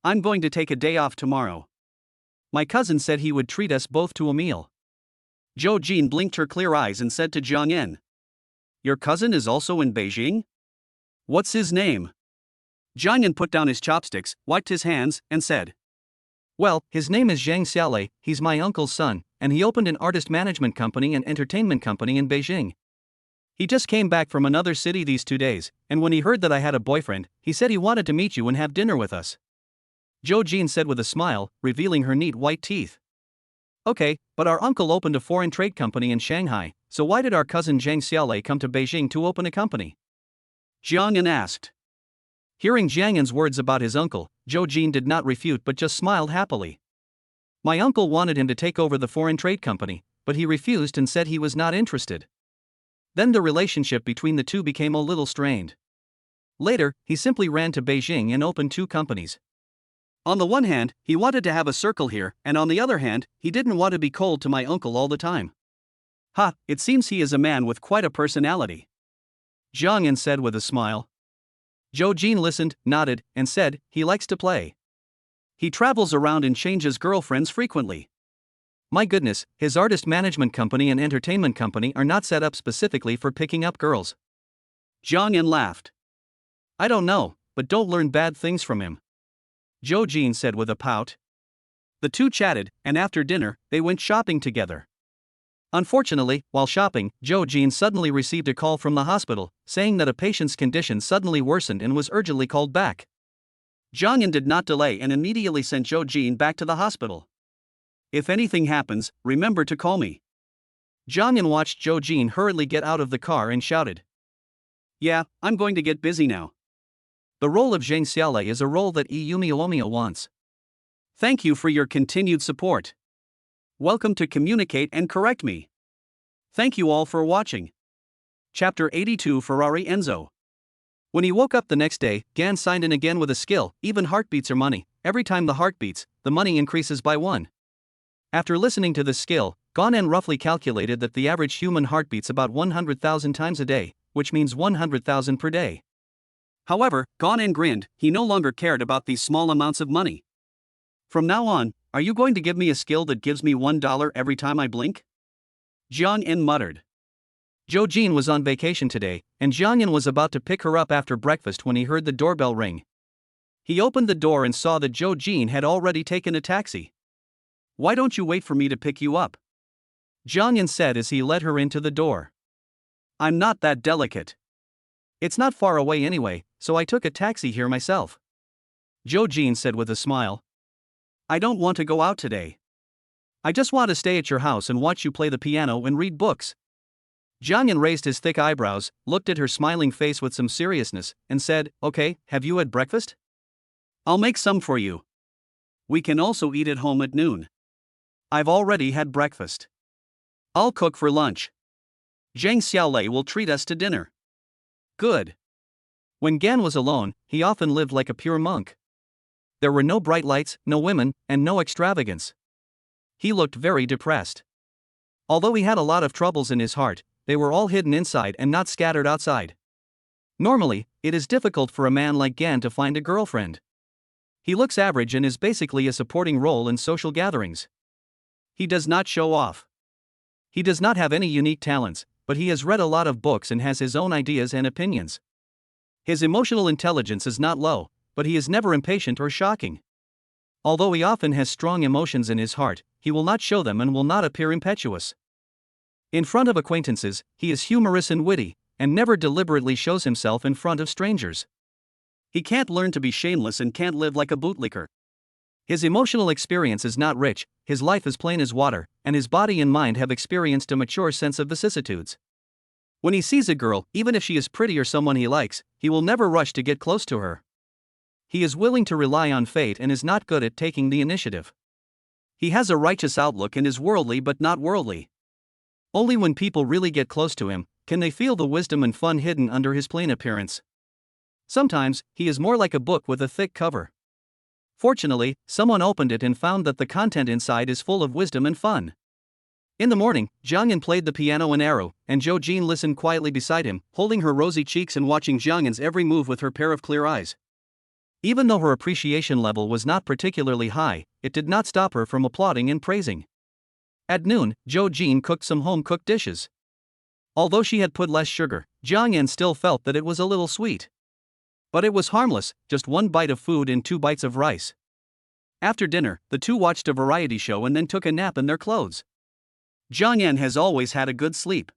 Speaker 1: I'm going to take a day off tomorrow. My cousin said he would treat us both to a meal. Zhou Jin blinked her clear eyes and said to Jiangyan, Your cousin is also in Beijing? What's his name? Jiangyan put down his chopsticks, wiped his hands, and said, Well, his name is Zhang Xiaolei, he's my uncle's son, and he opened an artist management company and entertainment company in Beijing. He just came back from another city these 2 days, and when he heard that I had a boyfriend, he said he wanted to meet you and have dinner with us. Zhou Jin said with a smile, revealing her neat white teeth. Okay, but our uncle opened a foreign trade company in Shanghai, so why did our cousin Zhang Xiaolei come to Beijing to open a company? Jiangyan asked. Hearing Jiangyan's words about his uncle, Zhou Jin did not refute but just smiled happily. My uncle wanted him to take over the foreign trade company, but he refused and said he was not interested. Then the relationship between the two became a little strained. Later, he simply ran to Beijing and opened 2 companies. On the one hand, he wanted to have a circle here, and on the other hand, he didn't want to be cold to my uncle all the time. Ha, it seems he is a man with quite a personality. Jiangyan said with a smile. Zhou Jin listened, nodded, and said, he likes to play. He travels around and changes girlfriends frequently. My goodness, his artist management company and entertainment company are not set up specifically for picking up girls. Jiangyan laughed. I don't know, but don't learn bad things from him. Zhou Jin said with a pout. The two chatted, and after dinner, they went shopping together. Unfortunately, while shopping, Zhou Jin suddenly received a call from the hospital, saying that a patient's condition suddenly worsened and was urgently called back. Jiangyan did not delay and immediately sent Zhou Jin back to the hospital. If anything happens, remember to call me. Jiangyan watched Zhou Jin hurriedly get out of the car and shouted. Yeah, I'm going to get busy now. The role of Zhang Xiaolei is a role that Iyumi Omiya wants. Thank you for your continued support. Welcome to Communicate and Correct Me. Thank you all for watching. Chapter 82 Ferrari Enzo. When he woke up the next day, Gan signed in again with a skill, even heartbeats are money. Every time the heart beats, the money increases by 1. After listening to this skill, Gan roughly calculated that the average human heart beats about 100,000 times a day, which means 100,000 per day. However, Gan grinned, he no longer cared about these small amounts of money. From now on, are you going to give me a skill that gives me $1 every time I blink? Jiangyan muttered. Zhou Jin was on vacation today, and Jiangyan was about to pick her up after breakfast when he heard the doorbell ring. He opened the door and saw that Zhou Jin had already taken a taxi. Why don't you wait for me to pick you up? Jiangyan said as he led her into the door. I'm not that delicate. It's not far away anyway, so I took a taxi here myself. Zhou Jin said with a smile. I don't want to go out today. I just want to stay at your house and watch you play the piano and read books. Jiangyan raised his thick eyebrows, looked at her smiling face with some seriousness, and said, Okay, have you had breakfast? I'll make some for you. We can also eat at home at noon. I've already had breakfast. I'll cook for lunch. Zhang Xiaolei will treat us to dinner. Good. When Gan was alone, he often lived like a pure monk. There were no bright lights, no women, and no extravagance. He looked very depressed. Although he had a lot of troubles in his heart, they were all hidden inside and not scattered outside. Normally, it is difficult for a man like Gan to find a girlfriend. He looks average and is basically a supporting role in social gatherings. He does not show off. He does not have any unique talents, but he has read a lot of books and has his own ideas and opinions. His emotional intelligence is not low, but he is never impatient or shocking. Although he often has strong emotions in his heart, he will not show them and will not appear impetuous. In front of acquaintances, he is humorous and witty, and never deliberately shows himself in front of strangers. He can't learn to be shameless and can't live like a bootlicker. His emotional experience is not rich, his life is plain as water, and his body and mind have experienced a mature sense of vicissitudes. When he sees a girl, even if she is pretty or someone he likes, he will never rush to get close to her. He is willing to rely on fate and is not good at taking the initiative. He has a righteous outlook and is worldly but not worldly. Only when people really get close to him can they feel the wisdom and fun hidden under his plain appearance. Sometimes, he is more like a book with a thick cover. Fortunately, someone opened it and found that the content inside is full of wisdom and fun. In the morning, Jiangyan played the piano and arrow, and Zhou Jin listened quietly beside him, holding her rosy cheeks and watching Jiangyan's every move with her pair of clear eyes. Even though her appreciation level was not particularly high, it did not stop her from applauding and praising. At noon, Zhou Jin cooked some home-cooked dishes. Although she had put less sugar, Jiangyan still felt that it was a little sweet. But it was harmless, just one bite of food and 2 bites of rice. After dinner, the two watched a variety show and then took a nap in their clothes. Jiangyan has always had a good sleep.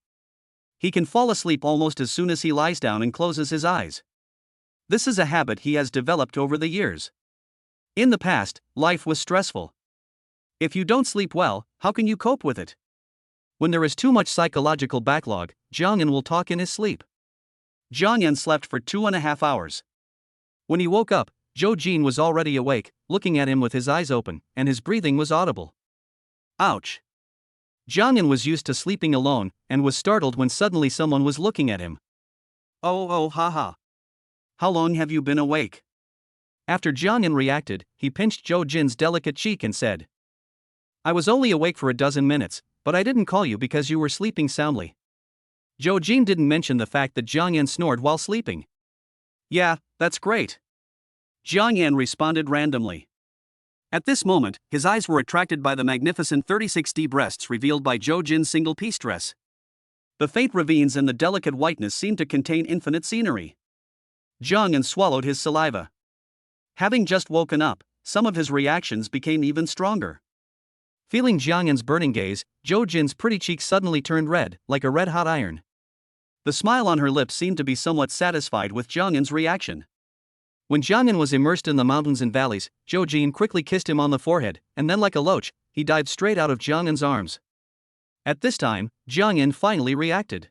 Speaker 1: He can fall asleep almost as soon as he lies down and closes his eyes. This is a habit he has developed over the years. In the past, life was stressful. If you don't sleep well, how can you cope with it? When there is too much psychological backlog, Jiangyan will talk in his sleep. Jiangyan slept for 2.5 hours. When he woke up, Zhou Jin was already awake, looking at him with his eyes open, and his breathing was audible. Ouch! Jiangyan was used to sleeping alone, and was startled when suddenly someone was looking at him. Oh, haha. How long have you been awake? After Jiangyan reacted, he pinched Zhou Jin's delicate cheek and said, I was only awake for a dozen minutes, but I didn't call you because you were sleeping soundly. Zhou Jin didn't mention the fact that Jiangyan snored while sleeping. Yeah, that's great. Jiangyan responded randomly. At this moment, his eyes were attracted by the magnificent 36D breasts revealed by Zhou Jin's single-piece dress. The faint ravines and the delicate whiteness seemed to contain infinite scenery. Jiangyan swallowed his saliva. Having just woken up, some of his reactions became even stronger. Feeling Jiangyan's burning gaze, Zhou Jin's pretty cheeks suddenly turned red, like a red-hot iron. The smile on her lips seemed to be somewhat satisfied with Jiangyan's reaction. When Jiangyan was immersed in the mountains and valleys, Zhou Jin quickly kissed him on the forehead, and then like a loach, he dived straight out of Jiangyan's arms. At this time, Jiangyan finally reacted.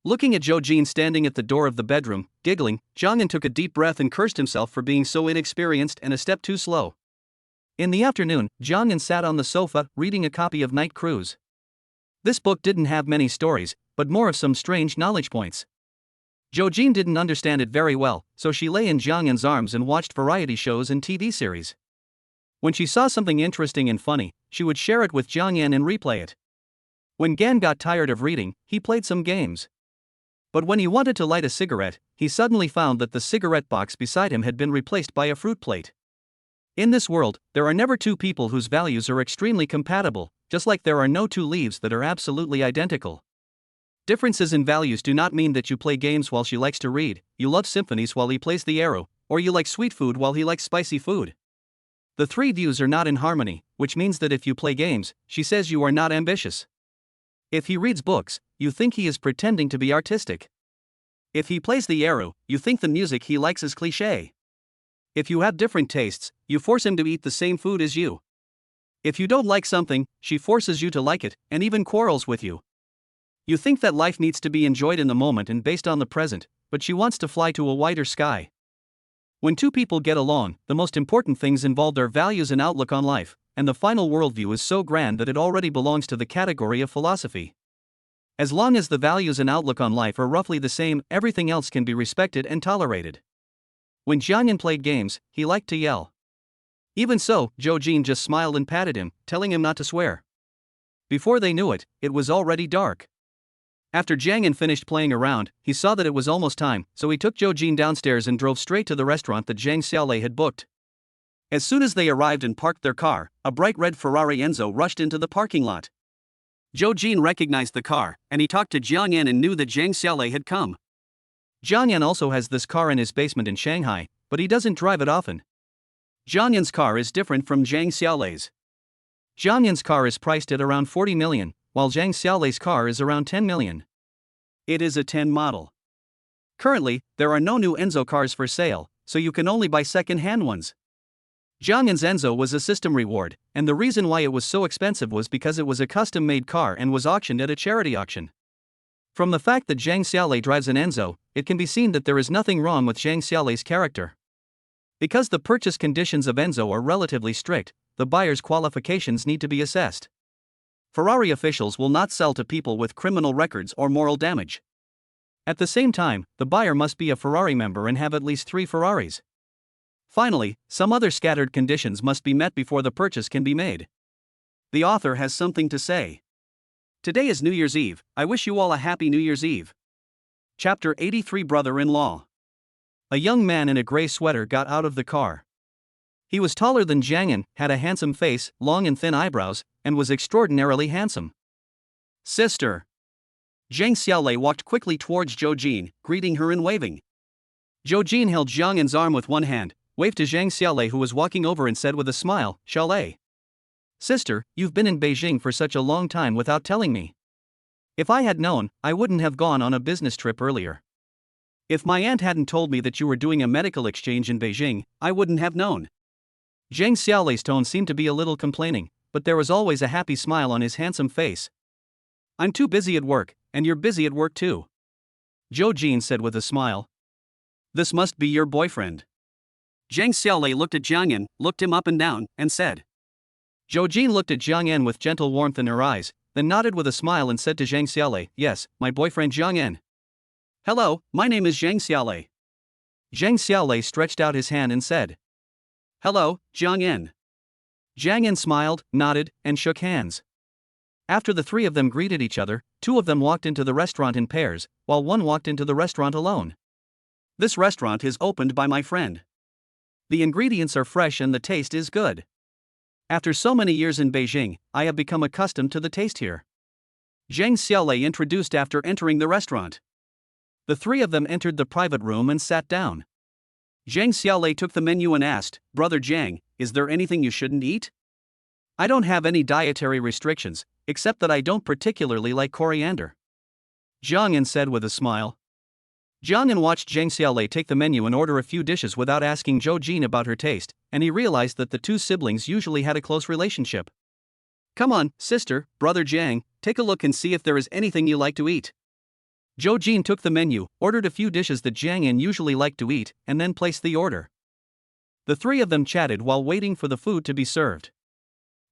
Speaker 1: Looking at Zhou Jin standing at the door of the bedroom, giggling, Jiangyan took a deep breath and cursed himself for being so inexperienced and a step too slow. In the afternoon, Jiangyan sat on the sofa, reading a copy of Night Cruise. This book didn't have many stories, but more of some strange knowledge points. Zhou Jin didn't understand it very well, so she lay in Jiangyan's arms and watched variety shows and TV series. When she saw something interesting and funny, she would share it with Jiangyan and replay it. When Gan got tired of reading, he played some games. But when he wanted to light a cigarette, he suddenly found that the cigarette box beside him had been replaced by a fruit plate. In this world, there are never two people whose values are extremely compatible, just like there are no two leaves that are absolutely identical. Differences in values do not mean that you play games while she likes to read, you love symphonies while he plays the arrow, or you like sweet food while he likes spicy food. The three views are not in harmony, which means that if you play games, she says you are not ambitious. If he reads books, you think he is pretending to be artistic. If he plays the arrow, you think the music he likes is cliché. If you have different tastes, you force him to eat the same food as you. If you don't like something, she forces you to like it, and even quarrels with you. You think that life needs to be enjoyed in the moment and based on the present, but she wants to fly to a wider sky. When two people get along, the most important things involve their values and outlook on life, and the final worldview is so grand that it already belongs to the category of philosophy. As long as the values and outlook on life are roughly the same, everything else can be respected and tolerated. When Jiangyan played games, he liked to yell. Even so, Zhou Jin just smiled and patted him, telling him not to swear. Before they knew it, it was already dark. After Jiangyan finished playing around, he saw that it was almost time, so he took Zhou Jin downstairs and drove straight to the restaurant that Zhang Xiaolei had booked. As soon as they arrived and parked their car, a bright red Ferrari Enzo rushed into the parking lot. Zhou Jin recognized the car, and he talked to Jiangyan and knew that Zhang Xiaolei had come. Jiangyan also has this car in his basement in Shanghai, but he doesn't drive it often. Jiangyan's car is different from Zhang Xiaolei's. Jiangyan's car is priced at around 40 million, while Zhang Xiaolei's car is around 10 million. It is a 10 model. Currently, there are no new Enzo cars for sale, so you can only buy second-hand ones. Jiangyan's Enzo was a system reward, and the reason why it was so expensive was because it was a custom-made car and was auctioned at a charity auction. From the fact that Zhang Xiaolei drives an Enzo, it can be seen that there is nothing wrong with Zhang Xiaolei's character. Because the purchase conditions of Enzo are relatively strict, the buyer's qualifications need to be assessed. Ferrari officials will not sell to people with criminal records or moral damage. At the same time, the buyer must be a Ferrari member and have at least 3 Ferraris. Finally, some other scattered conditions must be met before the purchase can be made. The author has something to say. Today is New Year's Eve. I wish you all a happy New Year's Eve. Chapter 83 Brother-in-Law. A young man in a gray sweater got out of the car. He was taller than Jiangyan, had a handsome face, long and thin eyebrows, and was extraordinarily handsome. Sister. Zhang Xiaolei walked quickly towards Zhou Jin, greeting her and waving. Zhou Jin held Jiangyan's arm with one hand, waved to Zhang Xiaolei who was walking over and said with a smile, Xiaolei. Sister, you've been in Beijing for such a long time without telling me. If I had known, I wouldn't have gone on a business trip earlier. If my aunt hadn't told me that you were doing a medical exchange in Beijing, I wouldn't have known. Zhang Xiaolei's tone seemed to be a little complaining, but there was always a happy smile on his handsome face. I'm too busy at work, and you're busy at work too. Zhou Jin said with a smile. This must be your boyfriend. Zhang Xiaolei looked at Jiangyan, looked him up and down, and said. Zhou Jin looked at Jiangyan with gentle warmth in her eyes, then nodded with a smile and said to Zhang Xiaolei, yes, my boyfriend Jiangyan. Hello, my name is Zhang Xiaolei. Zhang Xiaolei stretched out his hand and said. Hello, Jiangyan. Jiangyan smiled, nodded, and shook hands. After the 3 of them greeted each other, 2 of them walked into the restaurant in pairs, while 1 walked into the restaurant alone. This restaurant is opened by my friend. The ingredients are fresh and the taste is good. After so many years in Beijing, I have become accustomed to the taste here. Zhang Xiaolei introduced after entering the restaurant. The 3 of them entered the private room and sat down. Zhang Xiaolei took the menu and asked, Brother Zhang, is there anything you shouldn't eat? I don't have any dietary restrictions, except that I don't particularly like coriander. Jiangyan said with a smile. Jiangyan watched Zhang Xiaolei take the menu and order a few dishes without asking Zhou Jin about her taste, and he realized that the 2 siblings usually had a close relationship. Come on, sister, Brother Zhang, take a look and see if there is anything you like to eat. Zhou Jin took the menu, ordered a few dishes that Jiangyan usually liked to eat, and then placed the order. The 3 of them chatted while waiting for the food to be served.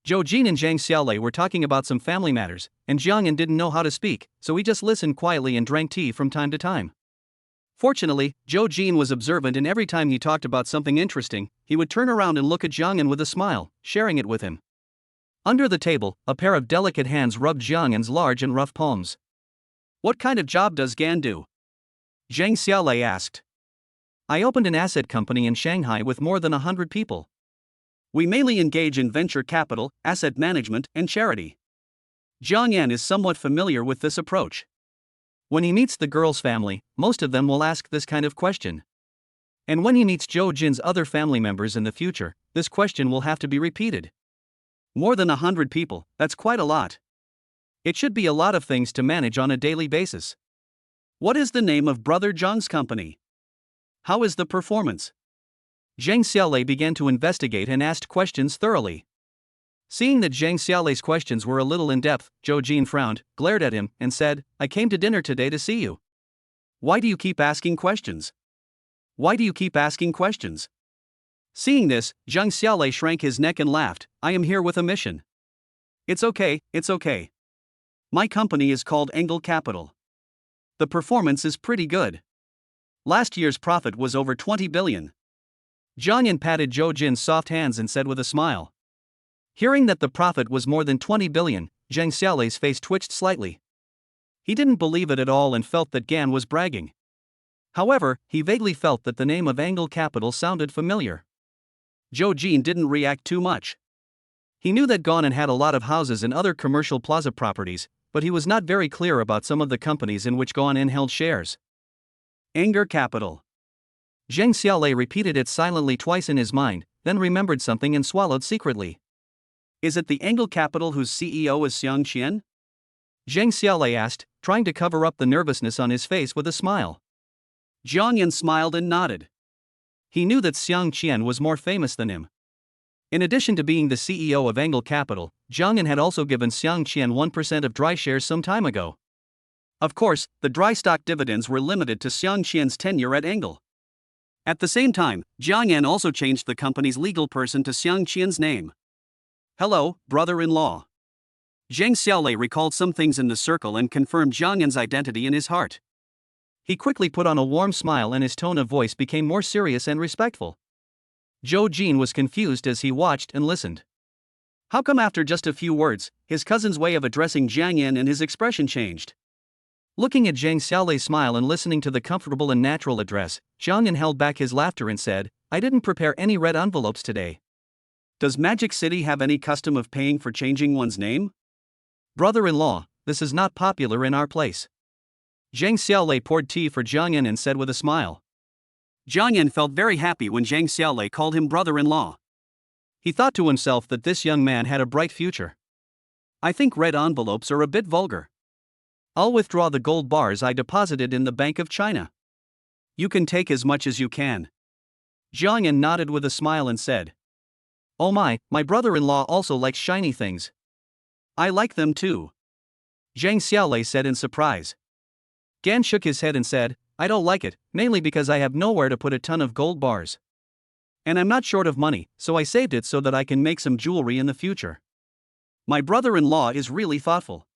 Speaker 1: Zhou Jin and Zhang Xiaolei were talking about some family matters, and Jiangyan didn't know how to speak, so he just listened quietly and drank tea from time to time. Fortunately, Zhou Jin was observant, and every time he talked about something interesting, he would turn around and look at Jiangyan with a smile, sharing it with him. Under the table, a pair of delicate hands rubbed Jiangyan's large and rough palms. What kind of job does Gan do? Zhang Xiaolei asked. I opened an asset company in Shanghai with more than 100 people. We mainly engage in venture capital, asset management, and charity. Jiangyan is somewhat familiar with this approach. When he meets the girl's family, most of them will ask this kind of question. And when he meets Zhou Jin's other family members in the future, this question will have to be repeated. More than 100 people, that's quite a lot. It should be a lot of things to manage on a daily basis. What is the name of Brother Zhang's company? How is the performance? Zhang Xiaolei began to investigate and asked questions thoroughly. Seeing that Zhang Xiaolei's questions were a little in-depth, Zhou Jin frowned, glared at him, and said, I came to dinner today to see you. Why do you keep asking questions? Why do you keep asking questions? Seeing this, Zhang Xiaolei shrank his neck and laughed, I am here with a mission. It's okay, it's okay. My company is called Angle Capital. The performance is pretty good. Last year's profit was over 20 billion. Jiangyan patted Zhou Jin's soft hands and said with a smile. Hearing that the profit was more than 20 billion, Zhang Xiaolei's face twitched slightly. He didn't believe it at all and felt that Gan was bragging. However, he vaguely felt that the name of Angle Capital sounded familiar. Zhou Jin didn't react too much. He knew that Gan had a lot of houses and other commercial plaza properties, but he was not very clear about some of the companies in which Gan held shares. Angle Capital. Zhang Xiaolei repeated it silently twice in his mind, then remembered something and swallowed secretly. Is it the Angle Capital whose CEO is Xiang Qian? Zhang Xiaolei asked, trying to cover up the nervousness on his face with a smile. Jiangyan smiled and nodded. He knew that Xiang Qian was more famous than him. In addition to being the CEO of Angle Capital, Jiangyan had also given Xiang Qian 1% of dry shares some time ago. Of course, the dry stock dividends were limited to Xiang Qian's tenure at Engel. At the same time, Jiang Yan also changed the company's legal person to Xiang Qian's name. Hello, brother-in-law. Zhang Xiaolei recalled some things in the circle and confirmed Jiang Yan's identity in his heart. He quickly put on a warm smile and his tone of voice became more serious and respectful. Zhou Jin was confused as he watched and listened. How come after just a few words, his cousin's way of addressing Jiang Yan and his expression changed? Looking at Zhang Xiaolei's smile and listening to the comfortable and natural address, Jiang Yan held back his laughter and said, I didn't prepare any red envelopes today. Does Magic City have any custom of paying for changing one's name? Brother-in-law, this is not popular in our place. Zhang Xiaolei poured tea for Jiang Yan and said with a smile. Jiang Yan felt very happy when Zhang Xiaolei called him brother-in-law. He thought to himself that this young man had a bright future. I think red envelopes are a bit vulgar. I'll withdraw the gold bars I deposited in the Bank of China. You can take as much as you can. Jiang Yan nodded with a smile and said. Oh my brother-in-law also likes shiny things. I like them too. Zhang Xiaolei said in surprise. Gan shook his head and said, I don't like it, mainly because I have nowhere to put a ton of gold bars. And I'm not short of money, so I saved it so that I can make some jewelry in the future. My brother-in-law is really thoughtful.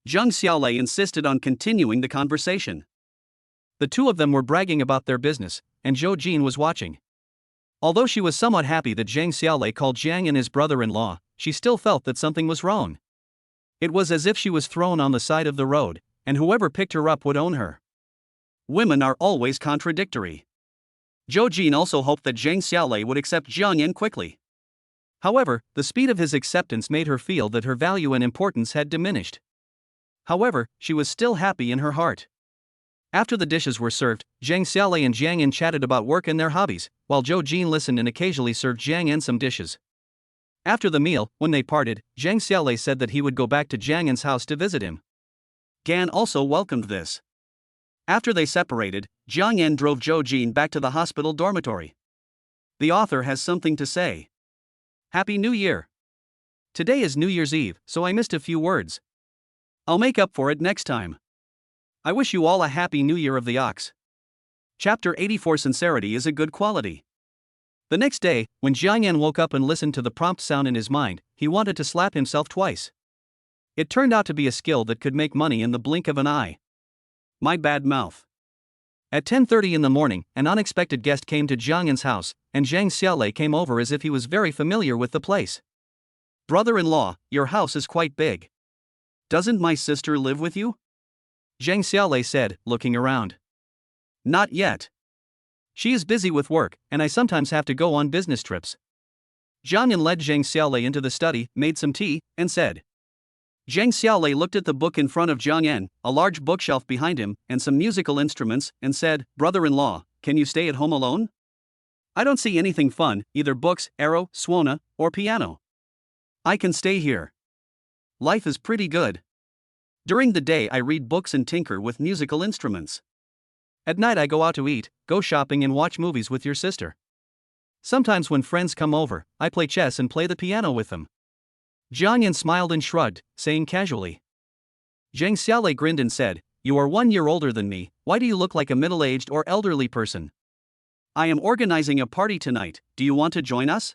Speaker 1: Zhang Xiaolei insisted on continuing the conversation. The two of them were bragging about their business, and Zhou Jin was watching. Although she was somewhat happy that Zhang Xiaolei called Jiang Yan his brother-in-law, she still felt that something was wrong. It was as if she was thrown on the side of the road, and whoever picked her up would own her. Women are always contradictory. Zhou Jin also hoped that Zhang Xiaolei would accept Jiang Yan quickly. However, the speed of his acceptance made her feel that her value and importance had diminished. However, she was still happy in her heart. After the dishes were served, Zhang Xiaolei and Jiang Yan chatted about work and their hobbies, while Zhou Jin listened and occasionally served Jiang Yan some dishes. After the meal, when they parted, Zhang Xiaolei said that he would go back to Jiang Yan's house to visit him. Gan also welcomed this. After they separated, Jiang Yan drove Zhou Jin back to the hospital dormitory. The author has something to say. Happy New Year! Today is New Year's Eve, so I missed a few words. I'll make up for it next time. I wish you all a happy New Year of the Ox. Chapter 84 Sincerity is a good quality. The next day, when Jiang Yan woke up and listened to the prompt sound in his mind, he wanted to slap himself twice. It turned out to be a skill that could make money in the blink of an eye. My bad mouth. At 10:30 in the morning, an unexpected guest came to Jiang Yan's house, and Zhang Xiaolei came over as if he was very familiar with the place. Brother-in-law, your house is quite big. Doesn't my sister live with you? Zhang Xiaolei said, looking around. Not yet. She is busy with work, and I sometimes have to go on business trips. Jiang Yan led Zhang Xiaolei into the study, made some tea, and said. Zhang Xiaolei looked at the book in front of Jiang Yan, a large bookshelf behind him, and some musical instruments, and said, Brother-in-law, can you stay at home alone? I don't see anything fun, either books, arrow, suona, or piano. I can stay here. Life is pretty good. During the day I read books and tinker with musical instruments. At night I go out to eat, go shopping and watch movies with your sister. Sometimes when friends come over, I play chess and play the piano with them. Jiang Yan smiled and shrugged, saying casually. Zhang Xiaolei grinned and said, You are 1 year older than me, why do you look like a middle-aged or elderly person? I am organizing a party tonight, do you want to join us?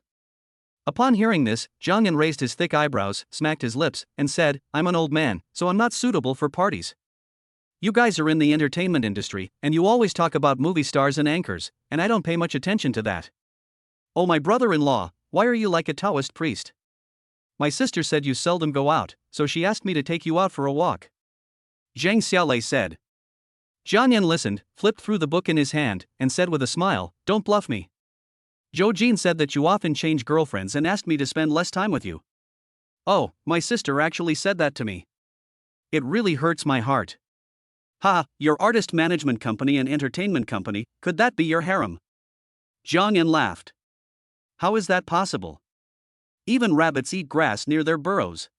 Speaker 1: Upon hearing this, Jiang Yan raised his thick eyebrows, smacked his lips, and said, I'm an old man, so I'm not suitable for parties. You guys are in the entertainment industry, and you always talk about movie stars and anchors, and I don't pay much attention to that. Oh my brother-in-law, why are you like a Taoist priest? My sister said you seldom go out, so she asked me to take you out for a walk. Zhang Xiaolei said. Jiang Yan listened, flipped through the book in his hand, and said with a smile, Don't bluff me. Zhou Jin said that you often change girlfriends and asked me to spend less time with you. Oh, my sister actually said that to me. It really hurts my heart. Ha, your artist management company and entertainment company, could that be your harem? Jiang Yan laughed. How is that possible? Even rabbits eat grass near their burrows.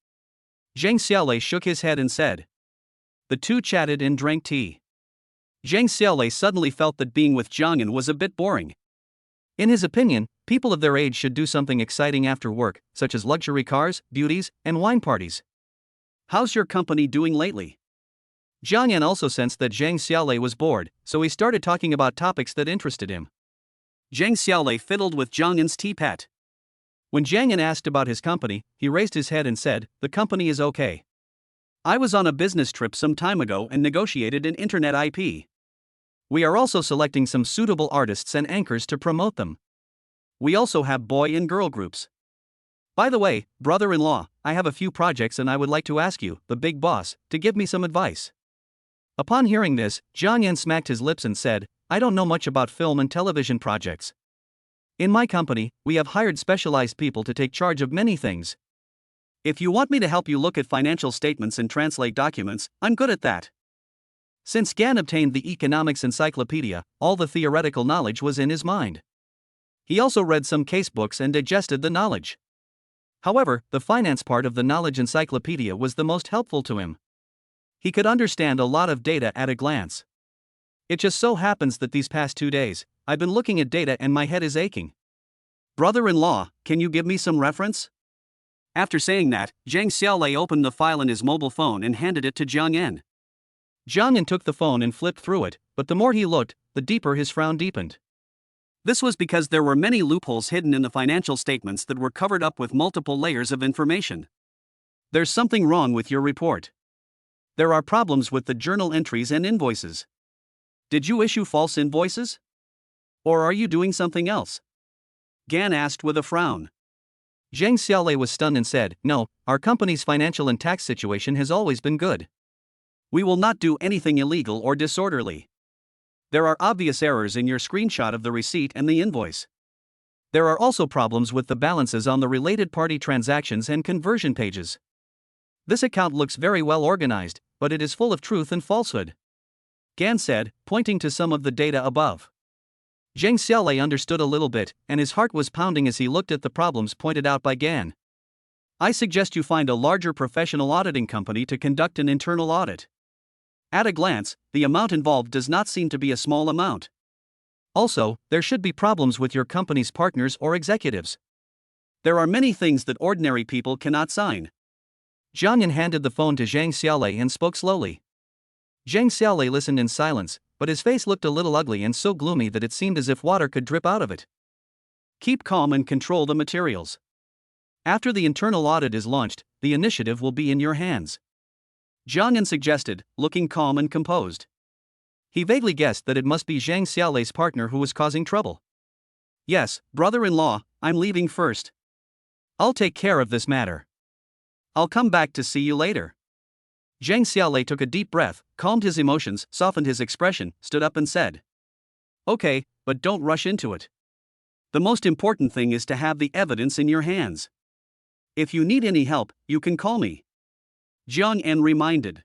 Speaker 1: Zhang Xiaolei shook his head and said. The two chatted and drank tea. Zhang Xiaolei suddenly felt that being with Jiang Yan was a bit boring. In his opinion, people of their age should do something exciting after work, such as luxury cars, beauties, and wine parties. How's your company doing lately? Jiang Yan also sensed that Zhang Xiaolei was bored, so he started talking about topics that interested him. Zhang Xiaolei fiddled with Jiang Yan's teapot. When Jiang Yan asked about his company, he raised his head and said, "The company is okay. I was on a business trip some time ago and negotiated an internet IP. We are also selecting some suitable artists and anchors to promote them. We also have boy and girl groups. By the way, brother-in-law, I have a few projects and I would like to ask you, the big boss, to give me some advice." Upon hearing this, Jiang Yan smacked his lips and said, "I don't know much about film and television projects. In my company, we have hired specialized people to take charge of many things. If you want me to help you look at financial statements and translate documents, I'm good at that." Since Gan obtained the economics encyclopedia, all the theoretical knowledge was in his mind. He also read some case books and digested the knowledge. However, the finance part of the knowledge encyclopedia was the most helpful to him. He could understand a lot of data at a glance. It just so happens that these past 2 days, I've been looking at data and my head is aching. Brother-in-law, can you give me some reference? After saying that, Zhang Xiaolei opened the file in his mobile phone and handed it to Jiang Yan. Jiang Yan took the phone and flipped through it, but the more he looked, the deeper his frown deepened. This was because there were many loopholes hidden in the financial statements that were covered up with multiple layers of information. There's something wrong with your report. There are problems with the journal entries and invoices. Did you issue false invoices? Or are you doing something else? Gan asked with a frown. Zhang Xiaolei was stunned and said, "No, our company's financial and tax situation has always been good. We will not do anything illegal or disorderly. There are obvious errors in your screenshot of the receipt and the invoice. There are also problems with the balances on the related party transactions and conversion pages. This account looks very well organized, but it is full of truth and falsehood," Gan said, pointing to some of the data above. Zhang Xiaolei understood a little bit, and his heart was pounding as he looked at the problems pointed out by Gan. "I suggest you find a larger professional auditing company to conduct an internal audit. At a glance, the amount involved does not seem to be a small amount. Also, there should be problems with your company's partners or executives. There are many things that ordinary people cannot sign." Jiang Yan handed the phone to Zhang Xiaolei and spoke slowly. Zhang Xiaolei listened in silence, but his face looked a little ugly and so gloomy that it seemed as if water could drip out of it. "Keep calm and control the materials. After the internal audit is launched, the initiative will be in your hands," Jiang Yan suggested, looking calm and composed. He vaguely guessed that it must be Zhang Xiaolei's partner who was causing trouble. "Yes, brother-in-law, I'm leaving first. I'll take care of this matter. I'll come back to see you later." Zhang Xiaolei took a deep breath, calmed his emotions, softened his expression, stood up and said, "Okay, but don't rush into it. The most important thing is to have the evidence in your hands. If you need any help, you can call me," Jiang Yan reminded.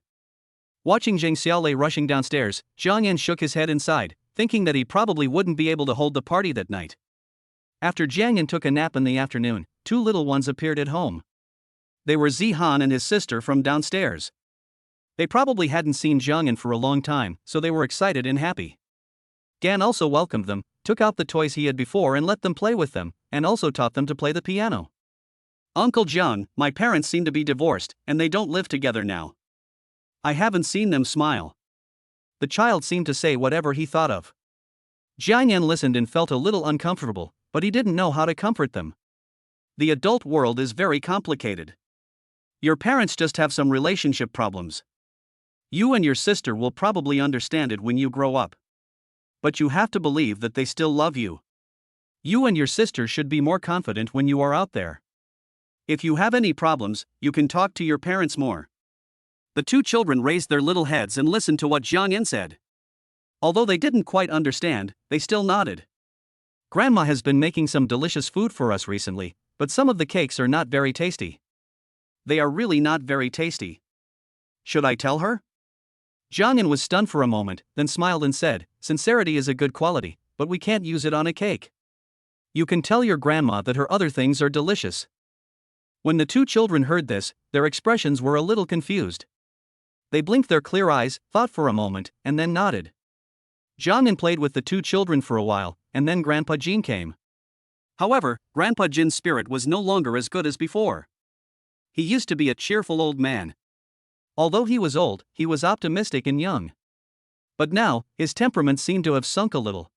Speaker 1: Watching Zhang Xiaolei rushing downstairs, Jiang Yan shook his head and sighed, thinking that he probably wouldn't be able to hold the party that night. After Jiang Yan took a nap in the afternoon, 2 little ones appeared at home. They were Zihan and his sister from downstairs. They probably hadn't seen Jiang Yan for a long time, so they were excited and happy. Gan also welcomed them, took out the toys he had before and let them play with them, and also taught them to play the piano. "Uncle Jiang, my parents seem to be divorced, and they don't live together now. I haven't seen them smile." The child seemed to say whatever he thought of. Jiang Yan listened and felt a little uncomfortable, but he didn't know how to comfort them. The adult world is very complicated. Your parents just have some relationship problems. You and your sister will probably understand it when you grow up. But you have to believe that they still love you. You and your sister should be more confident when you are out there. If you have any problems, you can talk to your parents more." The 2 children raised their little heads and listened to what Jiang Yan said. Although they didn't quite understand, they still nodded. "Grandma has been making some delicious food for us recently, but some of the cakes are not very tasty. They are really not very tasty. Should I tell her?" Jiang Yan was stunned for a moment, then smiled and said, "Sincerity is a good quality, but we can't use it on a cake. You can tell your grandma that her other things are delicious." When the 2 children heard this, their expressions were a little confused. They blinked their clear eyes, thought for a moment, and then nodded. Jiang Yan played with the 2 children for a while, and then Grandpa Jin came. However, Grandpa Jin's spirit was no longer as good as before. He used to be a cheerful old man. Although he was old, he was optimistic and young. But now, his temperament seemed to have sunk a little.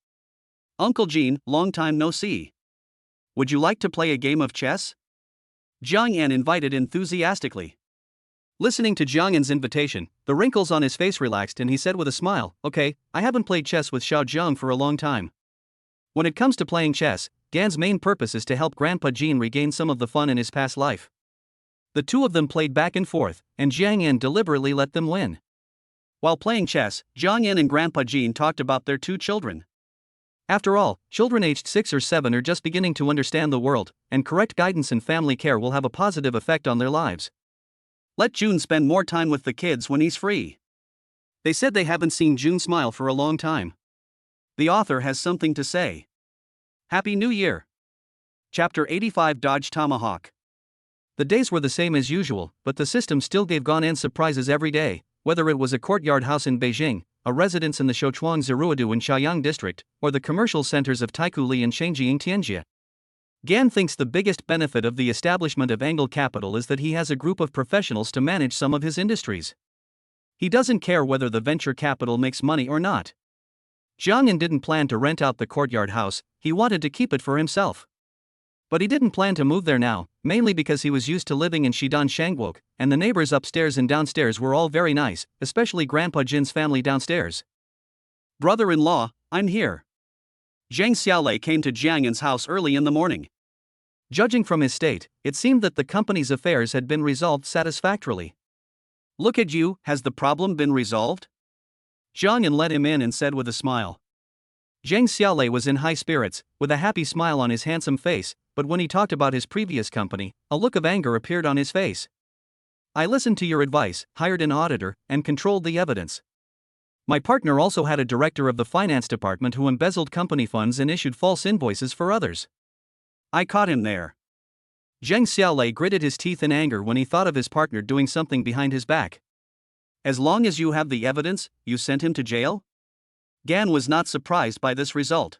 Speaker 1: "Uncle Gene, long time no see. Would you like to play a game of chess?" Jiang Yan invited enthusiastically. Listening to Jiang Yan's invitation, the wrinkles on his face relaxed and he said with a smile, "Okay, I haven't played chess with Xiao Zhang for a long time." When it comes to playing chess, Gan's main purpose is to help Grandpa Gene regain some of the fun in his past life. The two of them played back and forth, and Jiang Yan deliberately let them win. While playing chess, Jiang Yan and Grandpa Gene talked about their two children. After all, children aged 6 or 7 are just beginning to understand the world, and correct guidance and family care will have a positive effect on their lives. Let June spend more time with the kids when he's free. They said they haven't seen June smile for a long time. The author has something to say. Happy New Year! Chapter 85 Dodge Tomahawk. The days were the same as usual, but the system still gave Gan surprises every day, whether it was a courtyard house in Beijing, a residence in the Sichuan Zeruadu in Xiaoyang district, or the commercial centers of Taikuli and Changjiang Tianjia. Gan thinks the biggest benefit of the establishment of Angle Capital is that he has a group of professionals to manage some of his industries. He doesn't care whether the venture capital makes money or not. Jiang Yan didn't plan to rent out the courtyard house, he wanted to keep it for himself. But he didn't plan to move there now, mainly because he was used to living in Shidan Shangguok, and the neighbors upstairs and downstairs were all very nice, especially Grandpa Jin's family downstairs. "Brother-in-law, I'm here." Zhang Xiaolei came to Jiang Yan's house early in the morning. Judging from his state, it seemed that the company's affairs had been resolved satisfactorily. "Look at you, has the problem been resolved?" Jiang Yan let him in and said with a smile. Zhang Xiaolei was in high spirits, with a happy smile on his handsome face, but when he talked about his previous company, a look of anger appeared on his face. "I listened to your advice, hired an auditor, and controlled the evidence. My partner also had a director of the finance department who embezzled company funds and issued false invoices for others. I caught him there." Zhang Xiaolei gritted his teeth in anger when he thought of his partner doing something behind his back. "As long as you have the evidence, you sent him to jail?" Gan was not surprised by this result.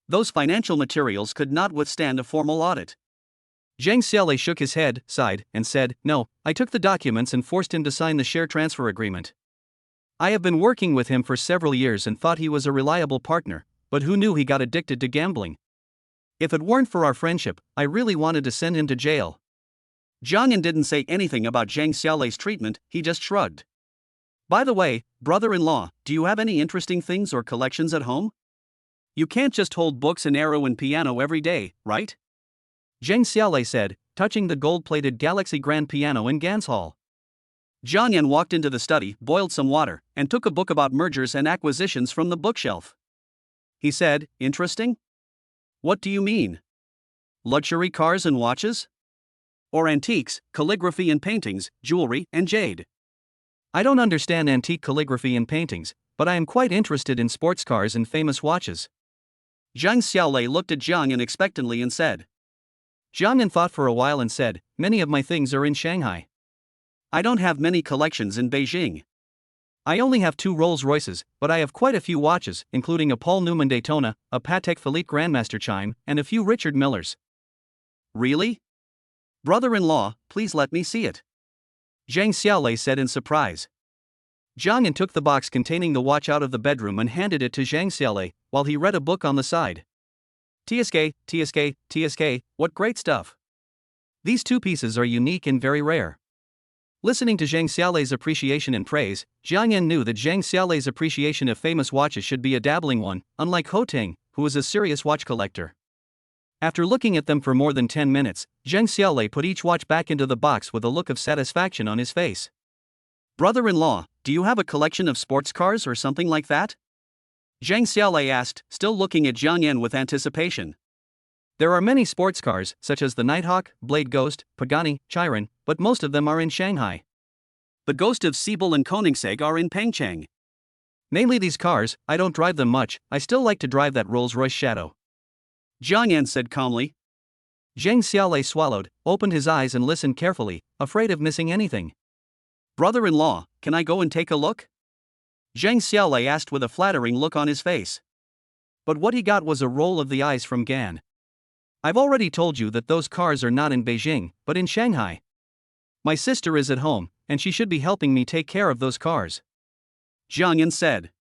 Speaker 1: Those financial materials could not withstand a formal audit. Zhang Xiaolei shook his head, sighed, and said, "No, I took the documents and forced him to sign the share transfer agreement. I have been working with him for several years and thought he was a reliable partner, but who knew he got addicted to gambling? If it weren't for our friendship, I really wanted to send him to jail." Jiang Yan didn't say anything about Zhang Xiaolei's treatment, he just shrugged. "By the way, brother-in-law, do you have any interesting things or collections at home? You can't just hold books and arrow and piano every day, right?" Zhang Xiaolei said, touching the gold-plated Galaxy Grand piano in Gan's hall. Jiang Yan walked into the study, boiled some water, and took a book about mergers and acquisitions from the bookshelf. He said, "Interesting? What do you mean? Luxury cars and watches? Or antiques, calligraphy and paintings, jewelry and jade?" "I don't understand antique calligraphy and paintings, but I am quite interested in sports cars and famous watches." Zhang Xiaolei looked at Jiang Yan expectantly and said. Jiang Yan thought for a while and said, "Many of my things are in Shanghai. I don't have many collections in Beijing. I only have 2 Rolls-Royces, but I have quite a few watches, including a Paul Newman Daytona, a Patek Philippe Grandmaster chime, and a few Richard Millers." "Really? Brother-in-law, please let me see it," Zhang Xiaolei said in surprise. Jiang Yan took the box containing the watch out of the bedroom and handed it to Zhang Xiaolei, while he read a book on the side. TSK, what great stuff. These 2 pieces are unique and very rare." Listening to Zhang Xiaolei's appreciation and praise, Jiang Yan knew that Zhang Xiaolei's appreciation of famous watches should be a dabbling one, unlike Ho Ting, who was a serious watch collector. After looking at them for more than 10 minutes, Zhang Xiaolei put each watch back into the box with a look of satisfaction on his face. "Brother-in-law, do you have a collection of sports cars or something like that?" Zhang Xiaolei asked, still looking at Jiang Yan with anticipation. "There are many sports cars, such as the Nighthawk, Blade Ghost, Pagani, Chiron, but most of them are in Shanghai. The Ghost of Siebel and Koenigsegg are in Pengcheng. Mainly these cars, I don't drive them much, I still like to drive that Rolls-Royce Shadow," Jiang Yan said calmly. Zhang Xiaolei swallowed, opened his eyes and listened carefully, afraid of missing anything. "Brother-in-law, can I go and take a look?" Zhang Xiaolei asked with a flattering look on his face. But what he got was a roll of the eyes from Gan. "I've already told you that those cars are not in Beijing, but in Shanghai. My sister is at home, and she should be helping me take care of those cars. Jiang Yan said.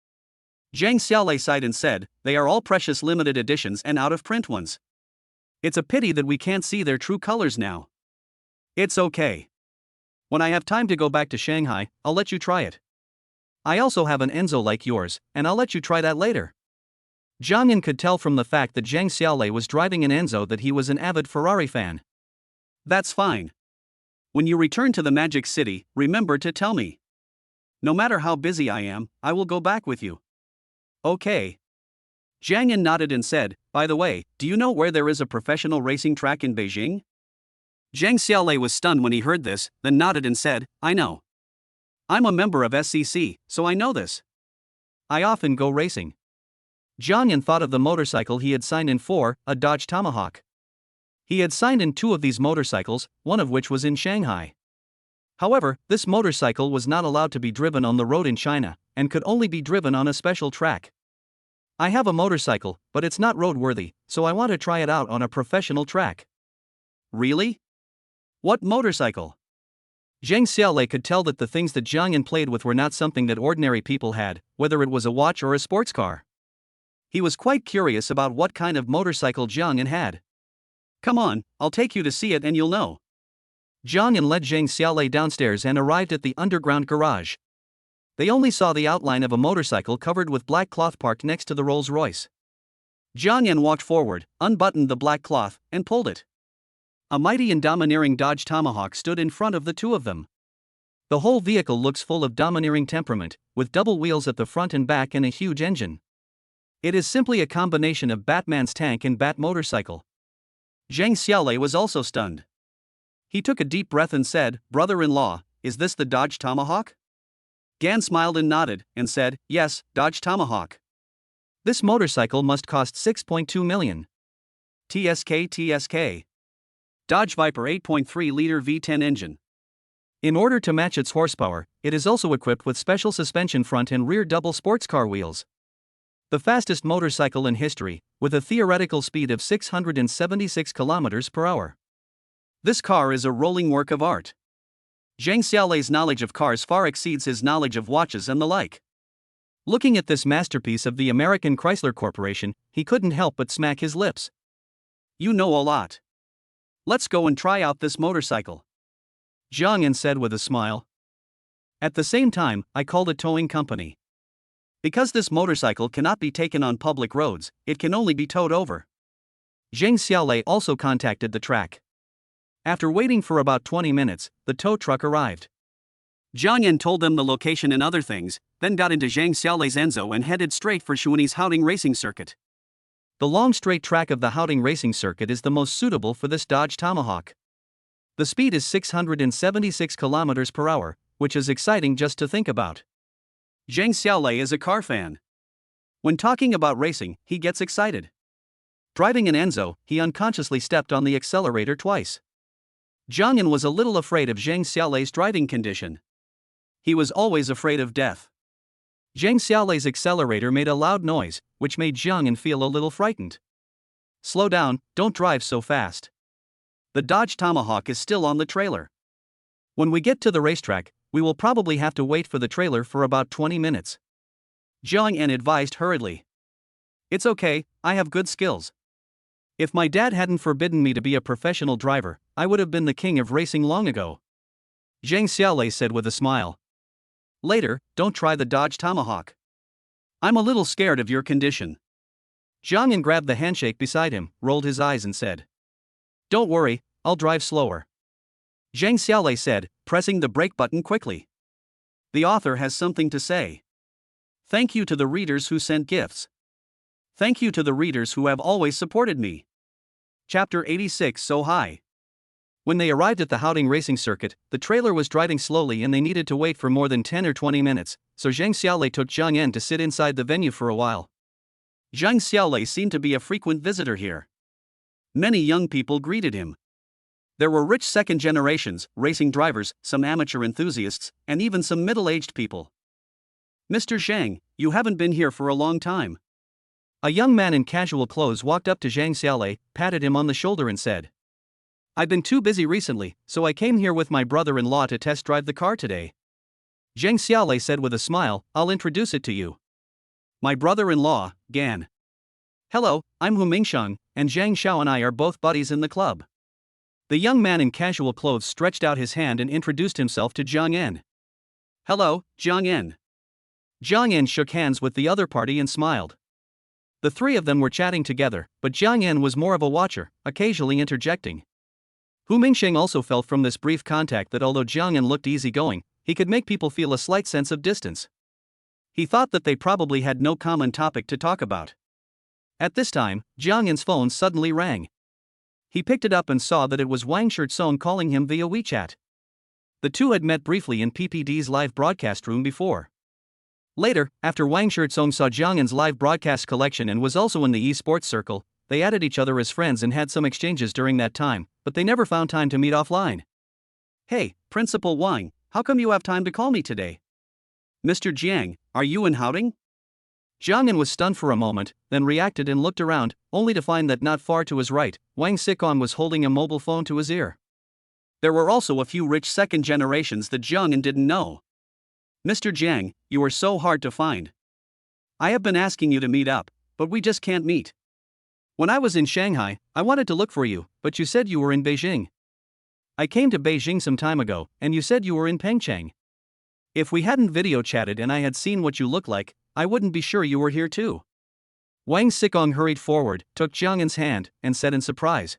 Speaker 1: Zhang Xiaolei sighed and said, they are all precious limited editions and out-of-print ones. It's a pity that we can't see their true colors now. It's okay. When I have time to go back to Shanghai, I'll let you try it. I also have an Enzo like yours, and I'll let you try that later. Jiang Yan could tell from the fact that Zhang Xiaolei was driving an Enzo that he was an avid Ferrari fan. That's fine. When you return to the Magic City, remember to tell me. No matter how busy I am, I will go back with you. Okay. Jiang Yan nodded and said, by the way, do you know where there is a professional racing track in Beijing? Zhang Xiaolei was stunned when he heard this, then nodded and said, I know. I'm a member of SCC, so I know this. I often go racing. Jiang Yan thought of the motorcycle he had signed in for, a Dodge Tomahawk. He had signed in 2 of these motorcycles, one of which was in Shanghai. However, this motorcycle was not allowed to be driven on the road in China, and could only be driven on a special track. I have a motorcycle, but it's not roadworthy, so I want to try it out on a professional track. Really? What motorcycle? Zhang Xiaolei could tell that the things that Jiang Yan played with were not something that ordinary people had, whether it was a watch or a sports car. He was quite curious about what kind of motorcycle Jiang Yan had. Come on, I'll take you to see it and you'll know. Jiang Yan led Zhang Xiaolei downstairs and arrived at the underground garage. They only saw the outline of a motorcycle covered with black cloth parked next to the Rolls-Royce. Jiang Yan walked forward, unbuttoned the black cloth, and pulled it. A mighty and domineering Dodge Tomahawk stood in front of the 2 of them. The whole vehicle looks full of domineering temperament, with double wheels at the front and back and a huge engine. It is simply a combination of Batman's tank and Bat motorcycle. Zhang Xiaolei was also stunned. He took a deep breath and said, brother-in-law, is this the Dodge Tomahawk? Gan smiled and nodded, and said, yes, Dodge Tomahawk. This motorcycle must cost 6.2 million. TSK. Dodge Viper 8.3-liter V10 engine. In order to match its horsepower, it is also equipped with special suspension front and rear double sports car wheels. The fastest motorcycle in history, with a theoretical speed of 676 km per hour. This car is a rolling work of art. Zhang Xiaolei's knowledge of cars far exceeds his knowledge of watches and the like. Looking at this masterpiece of the American Chrysler Corporation, he couldn't help but smack his lips. You know a lot. Let's go and try out this motorcycle. Jiang Yan said with a smile. At the same time, I called a towing company. Because this motorcycle cannot be taken on public roads, it can only be towed over. Zhang Xiaolei also contacted the track. After waiting for about 20 minutes, the tow truck arrived. Jiang Yan told them the location and other things, then got into Zhang Xiaolei's Enzo and headed straight for Shuani's Hauding Racing Circuit. The long straight track of the Hauding Racing Circuit is the most suitable for this Dodge Tomahawk. The speed is 676 km per hour, which is exciting just to think about. Zhang Xiaolei is a car fan. When talking about racing, he gets excited. Driving an Enzo, he unconsciously stepped on the accelerator twice. Jiang Yan was a little afraid of Zhang Xiaolei's driving condition. He was always afraid of death. Zhang Xiaolei's accelerator made a loud noise, which made Jiang Yan feel a little frightened. Slow down, don't drive so fast. The Dodge Tomahawk is still on the trailer. When we get to the racetrack, we will probably have to wait for the trailer for about 20 minutes. Jiang Yan advised hurriedly. It's okay, I have good skills. If my dad hadn't forbidden me to be a professional driver, I would have been the king of racing long ago. Zhang Xiaolei said with a smile. Later, don't try the Dodge Tomahawk. I'm a little scared of your condition. Jiang Yan grabbed the handshake beside him, rolled his eyes and said. Don't worry, I'll drive slower. Zhang Xiaolei said, pressing the brake button quickly. The author has something to say. Thank you to the readers who sent gifts. Thank you to the readers who have always supported me. Chapter 86 So High. When they arrived at the Hauding Racing Circuit, the trailer was driving slowly and they needed to wait for more than 10 or 20 minutes, so Zhang Xiaolei took Jiang Yan to sit inside the venue for a while. Zhang Xiaolei seemed to be a frequent visitor here. Many young people greeted him. There were rich second generations, racing drivers, some amateur enthusiasts, and even some middle-aged people. Mr. Zhang, you haven't been here for a long time. A young man in casual clothes walked up to Zhang Xiaolei, patted him on the shoulder and said. I've been too busy recently, so I came here with my brother-in-law to test drive the car today. Zhang Xiaolei said with a smile, I'll introduce it to you. My brother-in-law, Gan. Hello, I'm Hu Mingsheng, and Zhang Xiao and I are both buddies in the club. The young man in casual clothes stretched out his hand and introduced himself to Jiang En. Hello, Jiang En. Jiang En shook hands with the other party and smiled. The three of them were chatting together, but Jiang En was more of a watcher, occasionally interjecting. Hu Mingsheng also felt from this brief contact that although Jiang En looked easygoing, he could make people feel a slight sense of distance. He thought that they probably had no common topic to talk about. At this time, Jiang En's phone suddenly rang. He picked it up and saw that it was Wang Shirtsong calling him via WeChat. The two had met briefly in PPD's live broadcast room before. Later, after Wang Shirtsong saw Jiang En's live broadcast collection and was also in the Esports circle, they added each other as friends and had some exchanges during that time, but they never found time to meet offline. Hey, Principal Wang, how come you have time to call me today? Mr. Jiang, are you in Haodong? Jiang En was stunned for a moment, then reacted and looked around, only to find that not far to his right, Wang Xikong was holding a mobile phone to his ear. There were also a few rich second generations that Jiang En didn't know. Mr. Jiang, you are so hard to find. I have been asking you to meet up, but we just can't meet. When I was in Shanghai, I wanted to look for you, but you said you were in Beijing. I came to Beijing some time ago, and you said you were in Pengcheng. If we hadn't video chatted and I had seen what you look like, I wouldn't be sure you were here too. Wang Xikong hurried forward, took Jiang En's hand, and said in surprise.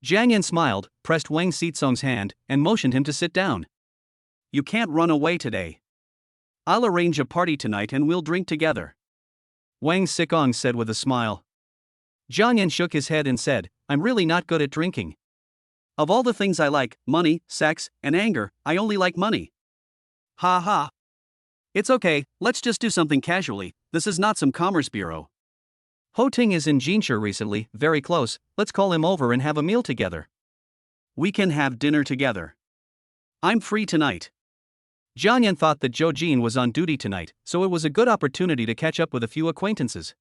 Speaker 1: Jiang En smiled, pressed Wang Xitsong's hand, and motioned him to sit down. You can't run away today. I'll arrange a party tonight and we'll drink together. Wang Xikong said with a smile. Jiang En shook his head and said, I'm really not good at drinking. Of all the things I like, money, sex, and anger, I only like money. Ha ha. It's okay, let's just do something casually, this is not some commerce bureau. Ho Ting is in Jinshe recently, very close, let's call him over and have a meal together. We can have dinner together. I'm free tonight. Jiang En thought that Zhou Jin was on duty tonight, so it was a good opportunity to catch up with a few acquaintances.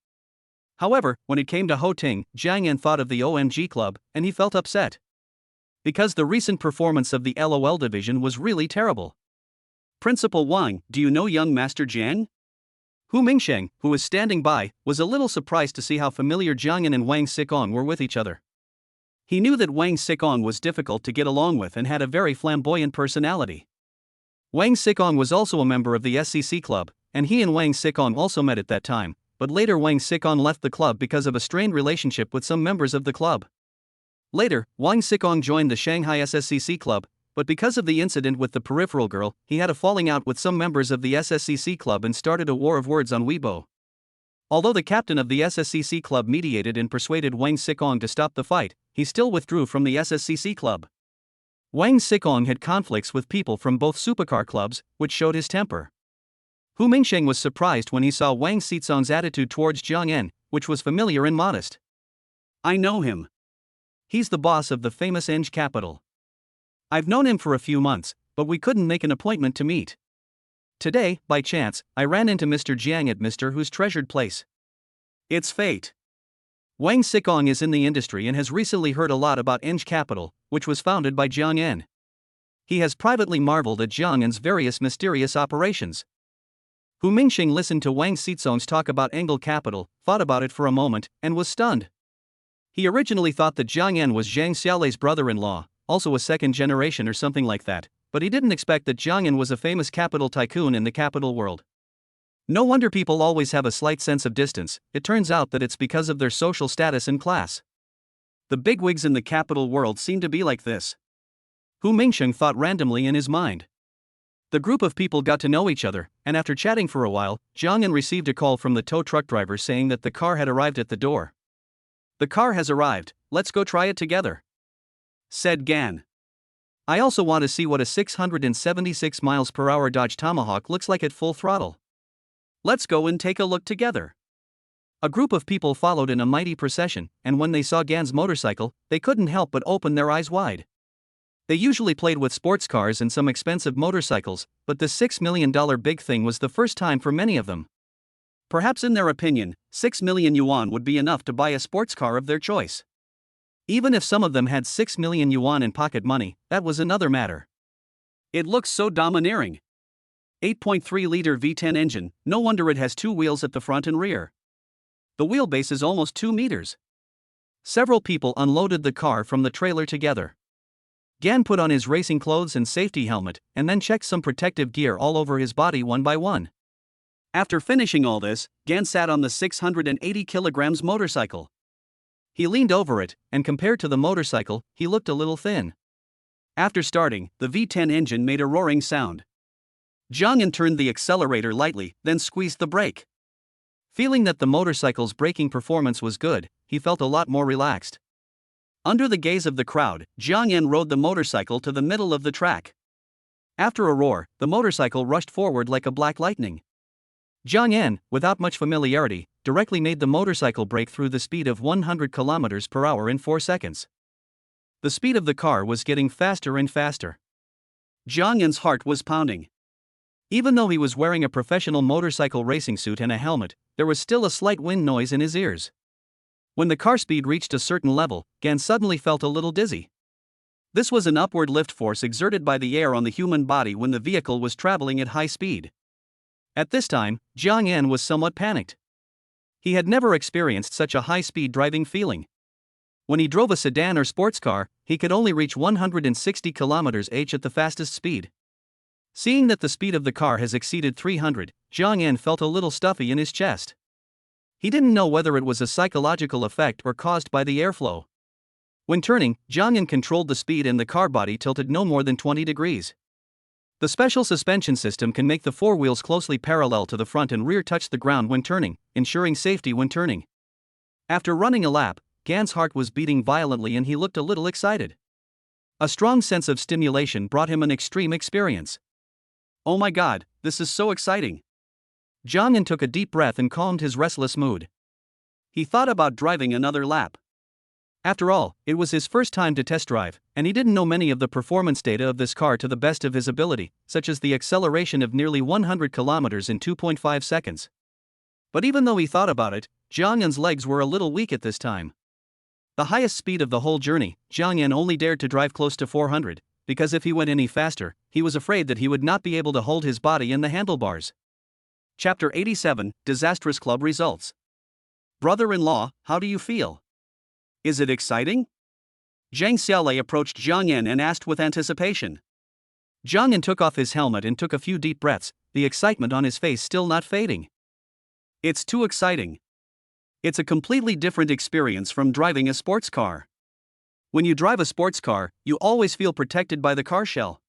Speaker 1: However, when it came to Ho Ting, Jiang En thought of the OMG club, and he felt upset. Because the recent performance of the LOL division was really terrible. Principal Wang, do you know young Master Jiang? Hu Mingsheng, who was standing by, was a little surprised to see how familiar Jiang En and Wang Xikong were with each other. He knew that Wang Xikong was difficult to get along with and had a very flamboyant personality. Wang Xikong was also a member of the SCC club, and he and Wang Xikong also met at that time, but later Wang Xikong left the club because of a strained relationship with some members of the club. Later, Wang Xikong joined the Shanghai SSCC club, but because of the incident with the peripheral girl, he had a falling out with some members of the SSCC club and started a war of words on Weibo. Although the captain of the SSCC club mediated and persuaded Wang Xikong to stop the fight, he still withdrew from the SSCC club. Wang Xikong had conflicts with people from both supercar clubs, which showed his temper. Hu Mingsheng was surprised when he saw Wang Xitsong's attitude towards Jiang En, which was familiar and modest. I know him. He's the boss of the famous Eng capital. I've known him for a few months, but we couldn't make an appointment to meet. Today, by chance, I ran into Mr. Jiang at Mr. Hu's treasured place. It's fate. Wang Xikong is in the industry and has recently heard a lot about Eng Capital, which was founded by Jiang En. He has privately marveled at Jiang En's various mysterious operations. Hu Mingsheng listened to Wang Xitsong's talk about Engel Capital, thought about it for a moment, and was stunned. He originally thought that Jiang En was Zhang Xiaolei's brother-in-law, also a second generation or something like that, but he didn't expect that Jiang En was a famous capital tycoon in the capital world. No wonder people always have a slight sense of distance, it turns out that it's because of their social status and class. The bigwigs in the capital world seem to be like this. Hu Mingsheng thought randomly in his mind. The group of people got to know each other, and after chatting for a while, Jiang En received a call from the tow truck driver saying that the car had arrived at the door. The car has arrived, let's go try it together, said Gan. I also want to see what a 676 miles per hour Dodge Tomahawk looks like at full throttle. Let's go and take a look together. A group of people followed in a mighty procession, and when they saw Gan's motorcycle, they couldn't help but open their eyes wide. They usually played with sports cars and some expensive motorcycles, but the $6 million big thing was the first time for many of them. Perhaps in their opinion, 6 million yuan would be enough to buy a sports car of their choice. Even if some of them had 6 million yuan in pocket money, that was another matter. It looks so domineering. 8.3-liter V10 engine, no wonder it has two wheels at the front and rear. The wheelbase is almost 2 meters. Several people unloaded the car from the trailer together. Gan put on his racing clothes and safety helmet, and then checked some protective gear all over his body one by one. After finishing all this, Gan sat on the 680 kilograms motorcycle. He leaned over it, and compared to the motorcycle, he looked a little thin. After starting, the V10 engine made a roaring sound. Jiang turned the accelerator lightly, then squeezed the brake. Feeling that the motorcycle's braking performance was good, he felt a lot more relaxed. Under the gaze of the crowd, Jiang Yan rode the motorcycle to the middle of the track. After a roar, the motorcycle rushed forward like a black lightning. Jiang Yan, without much familiarity, directly made the motorcycle brake through the speed of 100 km per hour in 4 seconds. The speed of the car was getting faster and faster. Jiang Yan's heart was pounding. Even though he was wearing a professional motorcycle racing suit and a helmet, there was still a slight wind noise in his ears. When the car speed reached a certain level, Gan suddenly felt a little dizzy. This was an upward lift force exerted by the air on the human body when the vehicle was traveling at high speed. At this time, Jiang Yan was somewhat panicked. He had never experienced such a high-speed driving feeling. When he drove a sedan or sports car, he could only reach 160 km/h at the fastest speed. Seeing that the speed of the car has exceeded 300, Jiang Yan felt a little stuffy in his chest. He didn't know whether it was a psychological effect or caused by the airflow. When turning, Jiang Yan controlled the speed and the car body tilted no more than 20 degrees. The special suspension system can make the four wheels closely parallel to the front and rear touch the ground when turning, ensuring safety when turning. After running a lap, Gan's heart was beating violently and he looked a little excited. A strong sense of stimulation brought him an extreme experience. Oh my god, this is so exciting. Jiang Yan took a deep breath and calmed his restless mood. He thought about driving another lap. After all, it was his first time to test drive, and he didn't know many of the performance data of this car to the best of his ability, such as the acceleration of nearly 100 km in 2.5 seconds. But even though he thought about it, Jiang Yan's legs were a little weak at this time. The highest speed of the whole journey, Jiang Yan only dared to drive close to 400, because if he went any faster, he was afraid that he would not be able to hold his body in the handlebars. Chapter 87, Disastrous Club Results. Brother-in-law, how do you feel? Is it exciting? Zhang Xiaolei approached Jiang Yan and asked with anticipation. Jiang Yan took off his helmet and took a few deep breaths, the excitement on his face still not fading. It's too exciting. It's a completely different experience from driving a sports car. When you drive a sports car, you always feel protected by the car shell.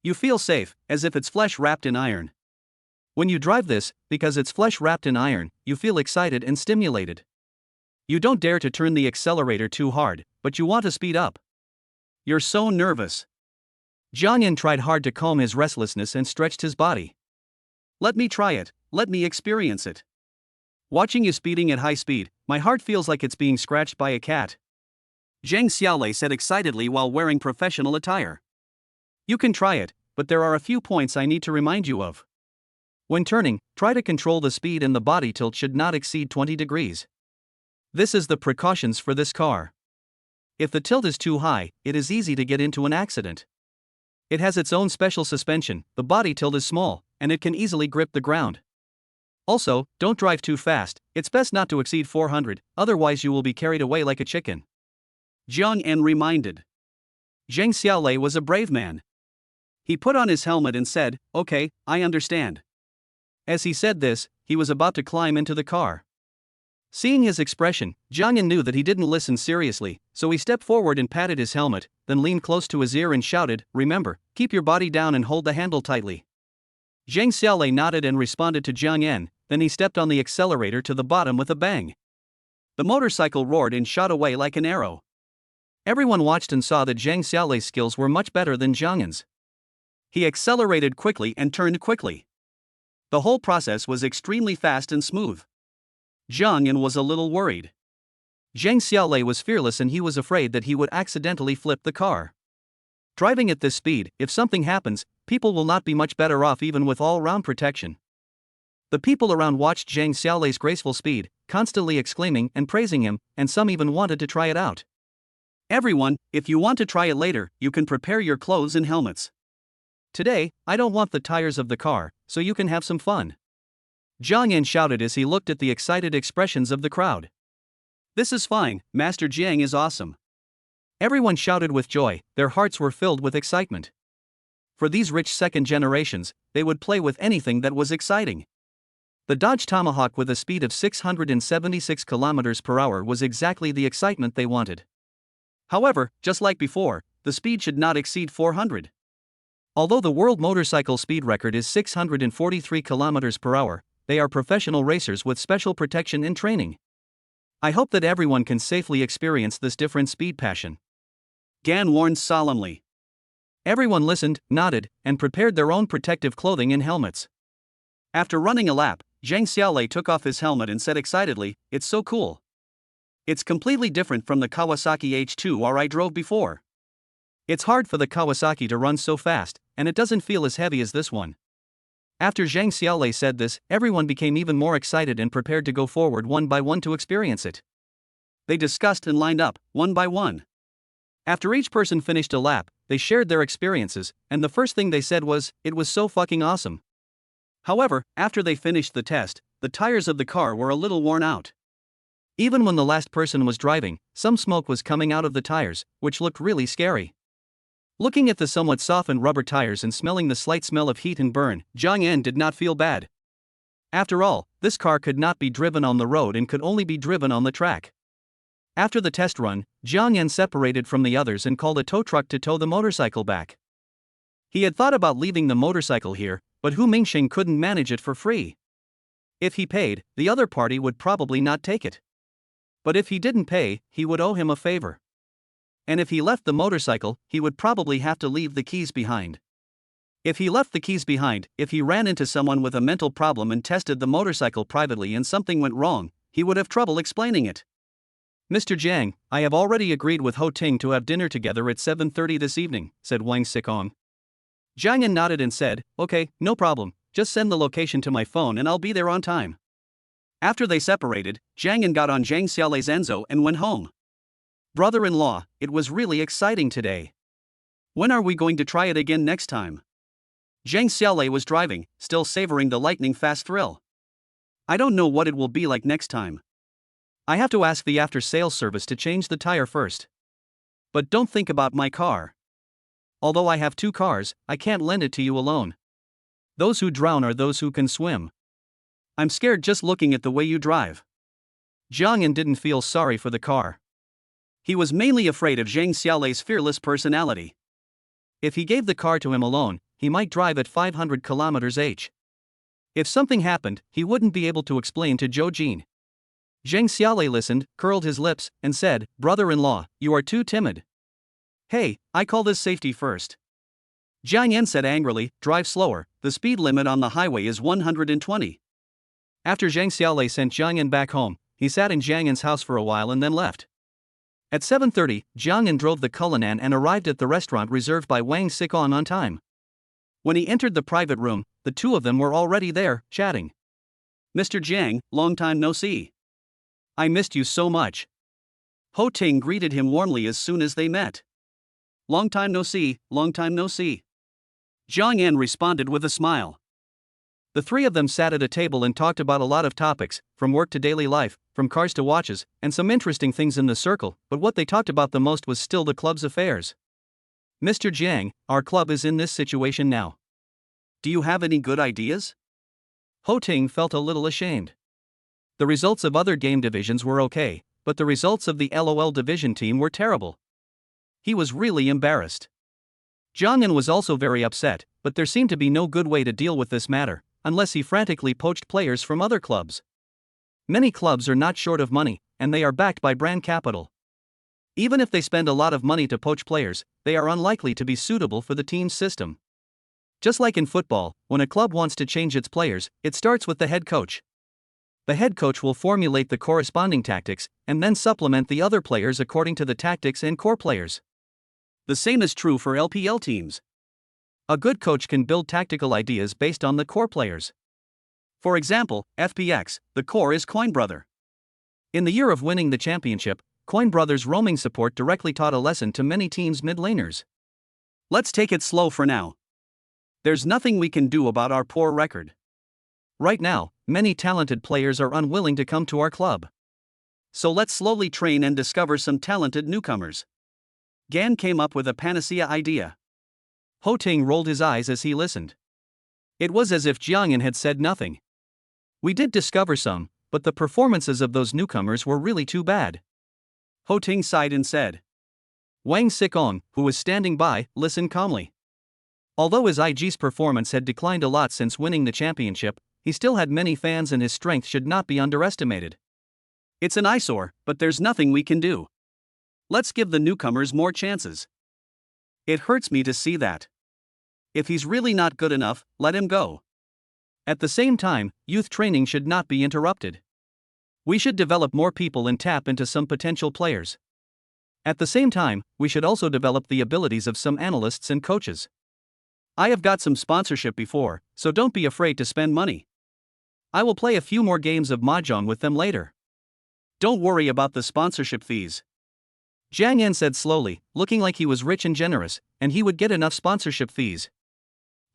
Speaker 1: You feel safe, as if it's flesh wrapped in iron. When you drive this, because it's flesh wrapped in iron, you feel excited and stimulated. You don't dare to turn the accelerator too hard, but you want to speed up. You're so nervous. Jiang Yan tried hard to calm his restlessness and stretched his body. Let me try it, let me experience it. Watching you speeding at high speed, my heart feels like it's being scratched by a cat. Zhang Xiaolei said excitedly while wearing professional attire. You can try it, but there are a few points I need to remind you of. When turning, try to control the speed and the body tilt should not exceed 20 degrees. This is the precautions for this car. If the tilt is too high, it is easy to get into an accident. It has its own special suspension, the body tilt is small, and it can easily grip the ground. Also, don't drive too fast, it's best not to exceed 400, otherwise you will be carried away like a chicken. Jiang Yan reminded. Zhang Xiaolei was a brave man. He put on his helmet and said, "Okay, I understand." As he said this, he was about to climb into the car. Seeing his expression, Jiang Yan knew that he didn't listen seriously, so he stepped forward and patted his helmet, then leaned close to his ear and shouted, "Remember, keep your body down and hold the handle tightly." Zhang Xiaolei nodded and responded to Jiang Yan, then he stepped on the accelerator to the bottom with a bang. The motorcycle roared and shot away like an arrow. Everyone watched and saw that Zhang Xiaolei's skills were much better than Jiang Yan's. He accelerated quickly and turned quickly. The whole process was extremely fast and smooth. Jiang Yan was a little worried. Zhang Xiaolei was fearless and he was afraid that he would accidentally flip the car. Driving at this speed, if something happens, people will not be much better off even with all-round protection. The people around watched Zhang Xiaolei's graceful speed, constantly exclaiming and praising him, and some even wanted to try it out. Everyone, if you want to try it later, you can prepare your clothes and helmets. Today, I don't want the tires of the car, so you can have some fun. Jiang Yan shouted as he looked at the excited expressions of the crowd. This is fine, Master Jiang is awesome. Everyone shouted with joy, their hearts were filled with excitement. For these rich second generations, they would play with anything that was exciting. The Dodge Tomahawk with a speed of 676 km per hour was exactly the excitement they wanted. However, just like before, the speed should not exceed 400. Although the world motorcycle speed record is 643 km per hour, they are professional racers with special protection and training. I hope that everyone can safely experience this different speed passion. Gan warned solemnly. Everyone listened, nodded, and prepared their own protective clothing and helmets. After running a lap, Zhang Xiaolei took off his helmet and said excitedly, "It's so cool. It's completely different from the Kawasaki H2R I drove before. It's hard for the Kawasaki to run so fast, and it doesn't feel as heavy as this one." After Zhang Xiaolei said this, everyone became even more excited and prepared to go forward one by one to experience it. They discussed and lined up, one by one. After each person finished a lap, they shared their experiences, and the first thing they said was, "It was so fucking awesome." However, after they finished the test, the tires of the car were a little worn out. Even when the last person was driving, some smoke was coming out of the tires, which looked really scary. Looking at the somewhat softened rubber tires and smelling the slight smell of heat and burn, Jiang Yan did not feel bad. After all, this car could not be driven on the road and could only be driven on the track. After the test run, Jiang Yan separated from the others and called a tow truck to tow the motorcycle back. He had thought about leaving the motorcycle here, but Hu Mingxing couldn't manage it for free. If he paid, the other party would probably not take it. But if he didn't pay, he would owe him a favor. And if he left the motorcycle, he would probably have to leave the keys behind. If he left the keys behind, if he ran into someone with a mental problem and tested the motorcycle privately and something went wrong, he would have trouble explaining it. "Mr. Jiang, I have already agreed with Ho Ting to have dinner together at 7:30 this evening," said Wang Xikong. Jiang Yan nodded and said, "Okay, no problem, just send the location to my phone and I'll be there on time." After they separated, Jiang Yan got on Zhang Xiaolei's Enzo and went home. "Brother-in-law, it was really exciting today. When are we going to try it again next time?" Zhang Xiaolei was driving, still savoring the lightning-fast thrill. "I don't know what it will be like next time. I have to ask the after-sales service to change the tire first. But don't think about my car. Although I have 2 cars, I can't lend it to you alone. Those who drown are those who can swim. I'm scared just looking at the way you drive." Jiang Yan didn't feel sorry for the car. He was mainly afraid of Zhang Xiaolei's fearless personality. If he gave the car to him alone, he might drive at 500 km/h. If something happened, he wouldn't be able to explain to Zhou Jin. Zhang Xiaolei listened, curled his lips, and said, "Brother-in-law, you are too timid. Hey, I call this safety first." Jiang Yan said angrily, "Drive slower, the speed limit on the highway is 120. After Zhang Xiaolei sent Jiang Yan back home, he sat in Jiang Yan's house for a while and then left. At 7:30, Jiang Yan drove the Cullinan and arrived at the restaurant reserved by Wang Xikong on time. When he entered the private room, the two of them were already there, chatting. "Mr. Jiang, long time no see. I missed you so much." Ho Ting greeted him warmly as soon as they met. "Long time no see, long time no see." Jiang Yan responded with a smile. The three of them sat at a table and talked about a lot of topics, from work to daily life, from cars to watches, and some interesting things in the circle, but what they talked about the most was still the club's affairs. "Mr. Jiang, our club is in this situation now. Do you have any good ideas?" Ho Ting felt a little ashamed. The results of other game divisions were okay, but the results of the LOL division team were terrible. He was really embarrassed. Jiang Yan was also very upset, but there seemed to be no good way to deal with this matter, unless he frantically poached players from other clubs. Many clubs are not short of money, and they are backed by brand capital. Even if they spend a lot of money to poach players, they are unlikely to be suitable for the team's system. Just like in football, when a club wants to change its players, it starts with the head coach. The head coach will formulate the corresponding tactics, and then supplement the other players according to the tactics and core players. The same is true for LPL teams. A good coach can build tactical ideas based on the core players. For example, FPX, the core is Coin Brother. In the year of winning the championship, Coin Brothers' roaming support directly taught a lesson to many teams' mid laners. Let's take it slow for now. There's nothing we can do about our poor record. Right now, many talented players are unwilling to come to our club. So let's slowly train and discover some talented newcomers. Gan came up with a panacea idea. Ho Ting rolled his eyes as he listened. It was as if Jiangyan had said nothing. We did discover some, but the performances of those newcomers were really too bad. Ho Ting sighed and said. Wang Sikong, who was standing by, listened calmly. Although his IG's performance had declined a lot since winning the championship, he still had many fans and his strength should not be underestimated. It's an eyesore, but there's nothing we can do. Let's give the newcomers more chances. It hurts me to see that. If he's really not good enough, let him go. At the same time, youth training should not be interrupted. We should develop more people and tap into some potential players. At the same time, we should also develop the abilities of some analysts and coaches. I have got some sponsorship before, so don't be afraid to spend money. I will play a few more games of mahjong with them later. Don't worry about the sponsorship fees. Jiang Yan said slowly, looking like he was rich and generous, and he would get enough sponsorship fees.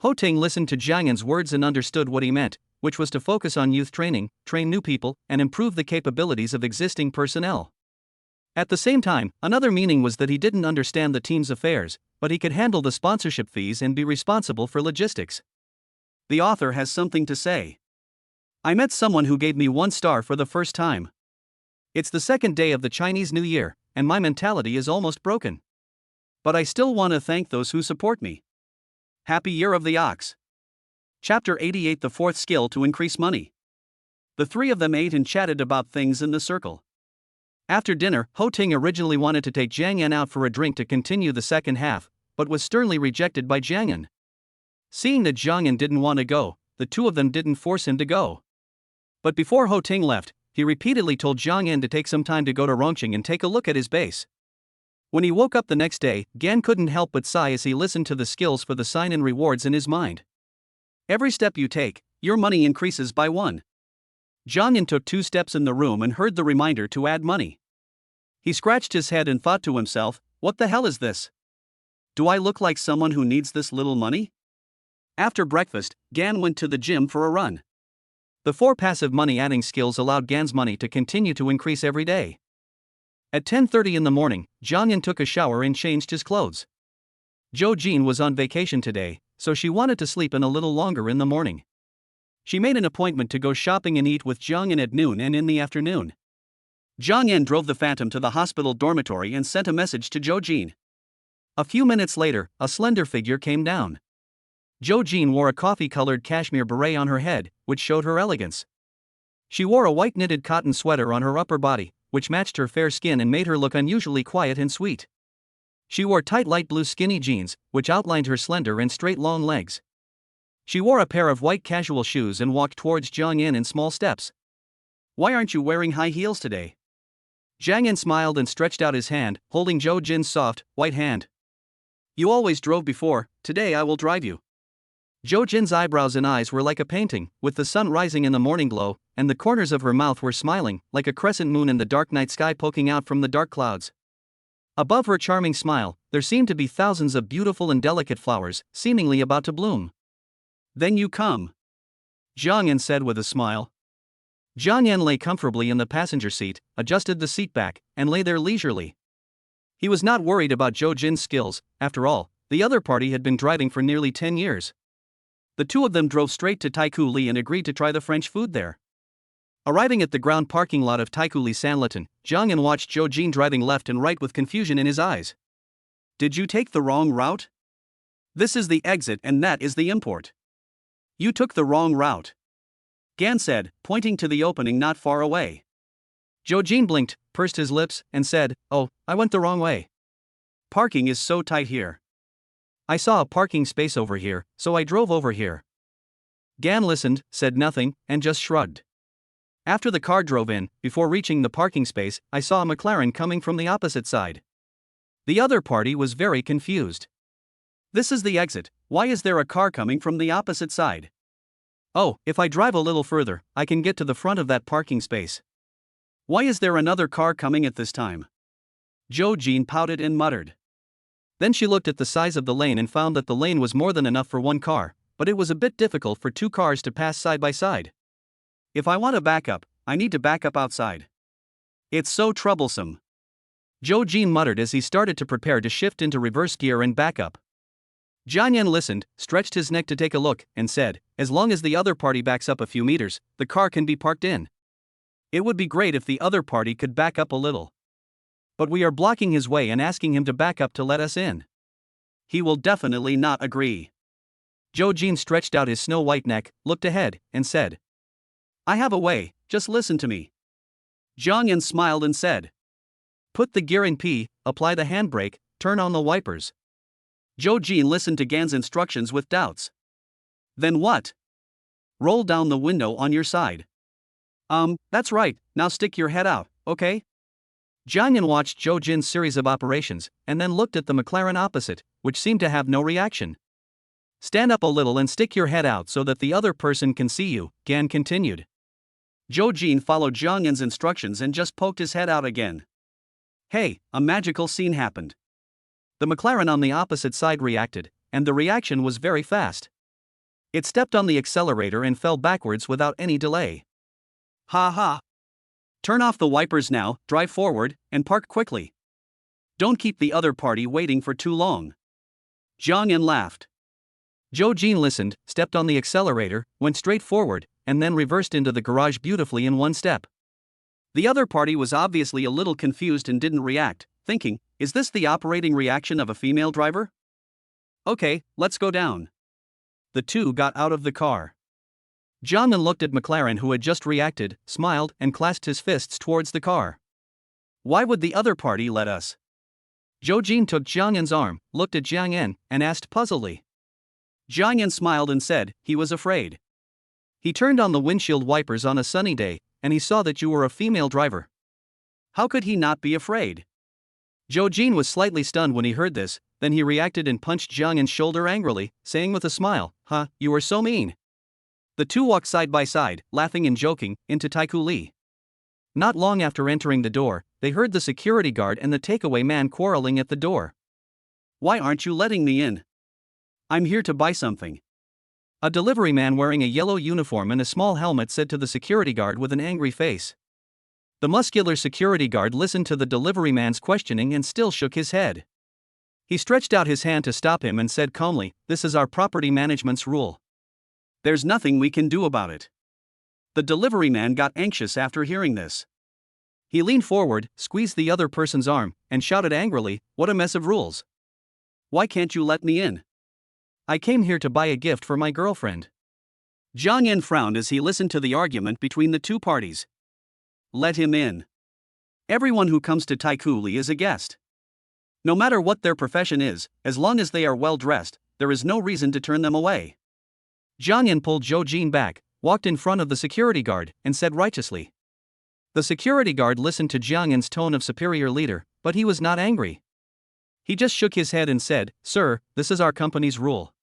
Speaker 1: Ho Ting listened to Jiang Yan's words and understood what he meant, which was to focus on youth training, train new people, and improve the capabilities of existing personnel. At the same time, another meaning was that he didn't understand the team's affairs, but he could handle the sponsorship fees and be responsible for logistics. The author has something to say. I met someone who gave me 1 star for the first time. It's the second day of the Chinese New Year, and my mentality is almost broken. But I still want to thank those who support me. Happy Year of the Ox. Chapter 88. The fourth skill to increase money. The three of them ate and chatted about things in the circle. After dinner, Ho Ting originally wanted to take Jiang Yan out for a drink to continue the second half, but was sternly rejected by Jiang Yan. Seeing that Jiang Yan didn't want to go, the two of them didn't force him to go. But before Ho Ting left, he repeatedly told Jiang Yan to take some time to go to Rongqing and take a look at his base. When he woke up the next day, Gan couldn't help but sigh as he listened to the skills for the sign and rewards in his mind. Every step you take, your money increases by 1. Jiang Yan took 2 steps in the room and heard the reminder to add money. He scratched his head and thought to himself, what the hell is this? Do I look like someone who needs this little money? After breakfast, Gan went to the gym for a run. The 4 passive money-adding skills allowed Gan's money to continue to increase every day. At 10:30 in the morning, Jiang Yan took a shower and changed his clothes. Zhou Jin was on vacation today, so she wanted to sleep in a little longer in the morning. She made an appointment to go shopping and eat with Jiang Yan at noon and in the afternoon. Jiang Yan drove the Phantom to the hospital dormitory and sent a message to Zhou Jin. A few minutes later, a slender figure came down. Zhou Jin wore a coffee-colored cashmere beret on her head, which showed her elegance. She wore a white knitted cotton sweater on her upper body, which matched her fair skin and made her look unusually quiet and sweet. She wore tight light blue skinny jeans, which outlined her slender and straight long legs. She wore a pair of white casual shoes and walked towards Jiang Yan in small steps. Why aren't you wearing high heels today? Jiang Yan smiled and stretched out his hand, holding Zhou Jin's soft, white hand. You always drove before, today I will drive you. Zhou Jin's eyebrows and eyes were like a painting, with the sun rising in the morning glow, and the corners of her mouth were smiling, like a crescent moon in the dark night sky poking out from the dark clouds. Above her charming smile, there seemed to be thousands of beautiful and delicate flowers, seemingly about to bloom. Then you come, Jiang Yan said with a smile. Jiang Yan lay comfortably in the passenger seat, adjusted the seat back, and lay there leisurely. He was not worried about Zhou Jin's skills. After all, the other party had been driving for nearly 10 years. The two of them drove straight to Taikoo Li and agreed to try the French food there. Arriving at the ground parking lot of Taikoo Li Sanlitun, Jiang Yan watched Zhou Jin driving left and right with confusion in his eyes. Did you take the wrong route? This is the exit and that is the import. You took the wrong route, Gan said, pointing to the opening not far away. Zhou Jin blinked, pursed his lips, and said, Oh, I went the wrong way. Parking is so tight here. I saw a parking space over here, so I drove over here. Gan listened, said nothing, and just shrugged. After the car drove in, before reaching the parking space, I saw a McLaren coming from the opposite side. The other party was very confused. This is the exit, why is there a car coming from the opposite side? Oh, if I drive a little further, I can get to the front of that parking space. Why is there another car coming at this time? Zhou Jin pouted and muttered. Then she looked at the size of the lane and found that the lane was more than enough for one car, but it was a bit difficult for two cars to pass side by side. If I want to back up, I need to back up outside. It's so troublesome. Zhou Jin muttered as he started to prepare to shift into reverse gear and back up. Jiang Yan listened, stretched his neck to take a look, and said, as long as the other party backs up a few meters, the car can be parked in. It would be great if the other party could back up a little. But we are blocking his way and asking him to back up to let us in. He will definitely not agree. Zhou Jin stretched out his snow-white neck, looked ahead, and said, I have a way, just listen to me. Jiang Yan smiled and said, put the gear in P, apply the handbrake, turn on the wipers. Zhou Jin listened to Gan's instructions with doubts. Then what? Roll down the window on your side. That's right, now stick your head out, okay? Jiang Yan watched Zhou Jin's series of operations, and then looked at the McLaren opposite, which seemed to have no reaction. Stand up a little and stick your head out so that the other person can see you, Gan continued. Zhou Jin followed Jiang Yan's instructions and just poked his head out again. Hey, a magical scene happened. The McLaren on the opposite side reacted, and the reaction was very fast. It stepped on the accelerator and fell backwards without any delay. Ha ha! Turn off the wipers now, drive forward, and park quickly. Don't keep the other party waiting for too long. Jiang Yan laughed. Zhou Jin listened, stepped on the accelerator, went straight forward, and then reversed into the garage beautifully in one step. The other party was obviously a little confused and didn't react, thinking, is this the operating reaction of a female driver? Okay, let's go down. The two got out of the car. Jiang Yan looked at McLaren, who had just reacted, smiled, and clasped his fists towards the car. Why would the other party let us? Zhou Jin took Jiang Yan's arm, looked at Jiang Yan, and asked puzzledly. Jiang Yan smiled and said, he was afraid. He turned on the windshield wipers on a sunny day, and he saw that you were a female driver. How could he not be afraid? Zhou Jin was slightly stunned when he heard this, then he reacted and punched Jiang Yan's shoulder angrily, saying with a smile, huh, you were so mean. The two walked side by side, laughing and joking, into Tycoon Li. Not long after entering the door, they heard the security guard and the takeaway man quarreling at the door. Why aren't you letting me in? I'm here to buy something. A delivery man wearing a yellow uniform and a small helmet said to the security guard with an angry face. The muscular security guard listened to the delivery man's questioning and still shook his head. He stretched out his hand to stop him and said calmly, this is our property management's rule. There's nothing we can do about it. The delivery man got anxious after hearing this. He leaned forward, squeezed the other person's arm, and shouted angrily, what a mess of rules. Why can't you let me in? I came here to buy a gift for my girlfriend. Jiang Yan frowned as he listened to the argument between the two parties. Let him in. Everyone who comes to Tycoon Li is a guest. No matter what their profession is, as long as they are well dressed, there is no reason to turn them away. Jiang Yan pulled Zhou Jin back, walked in front of the security guard, and said righteously. The security guard listened to Jiang Yan's tone of superior leader, but he was not angry. He just shook his head and said, sir, this is our company's rule.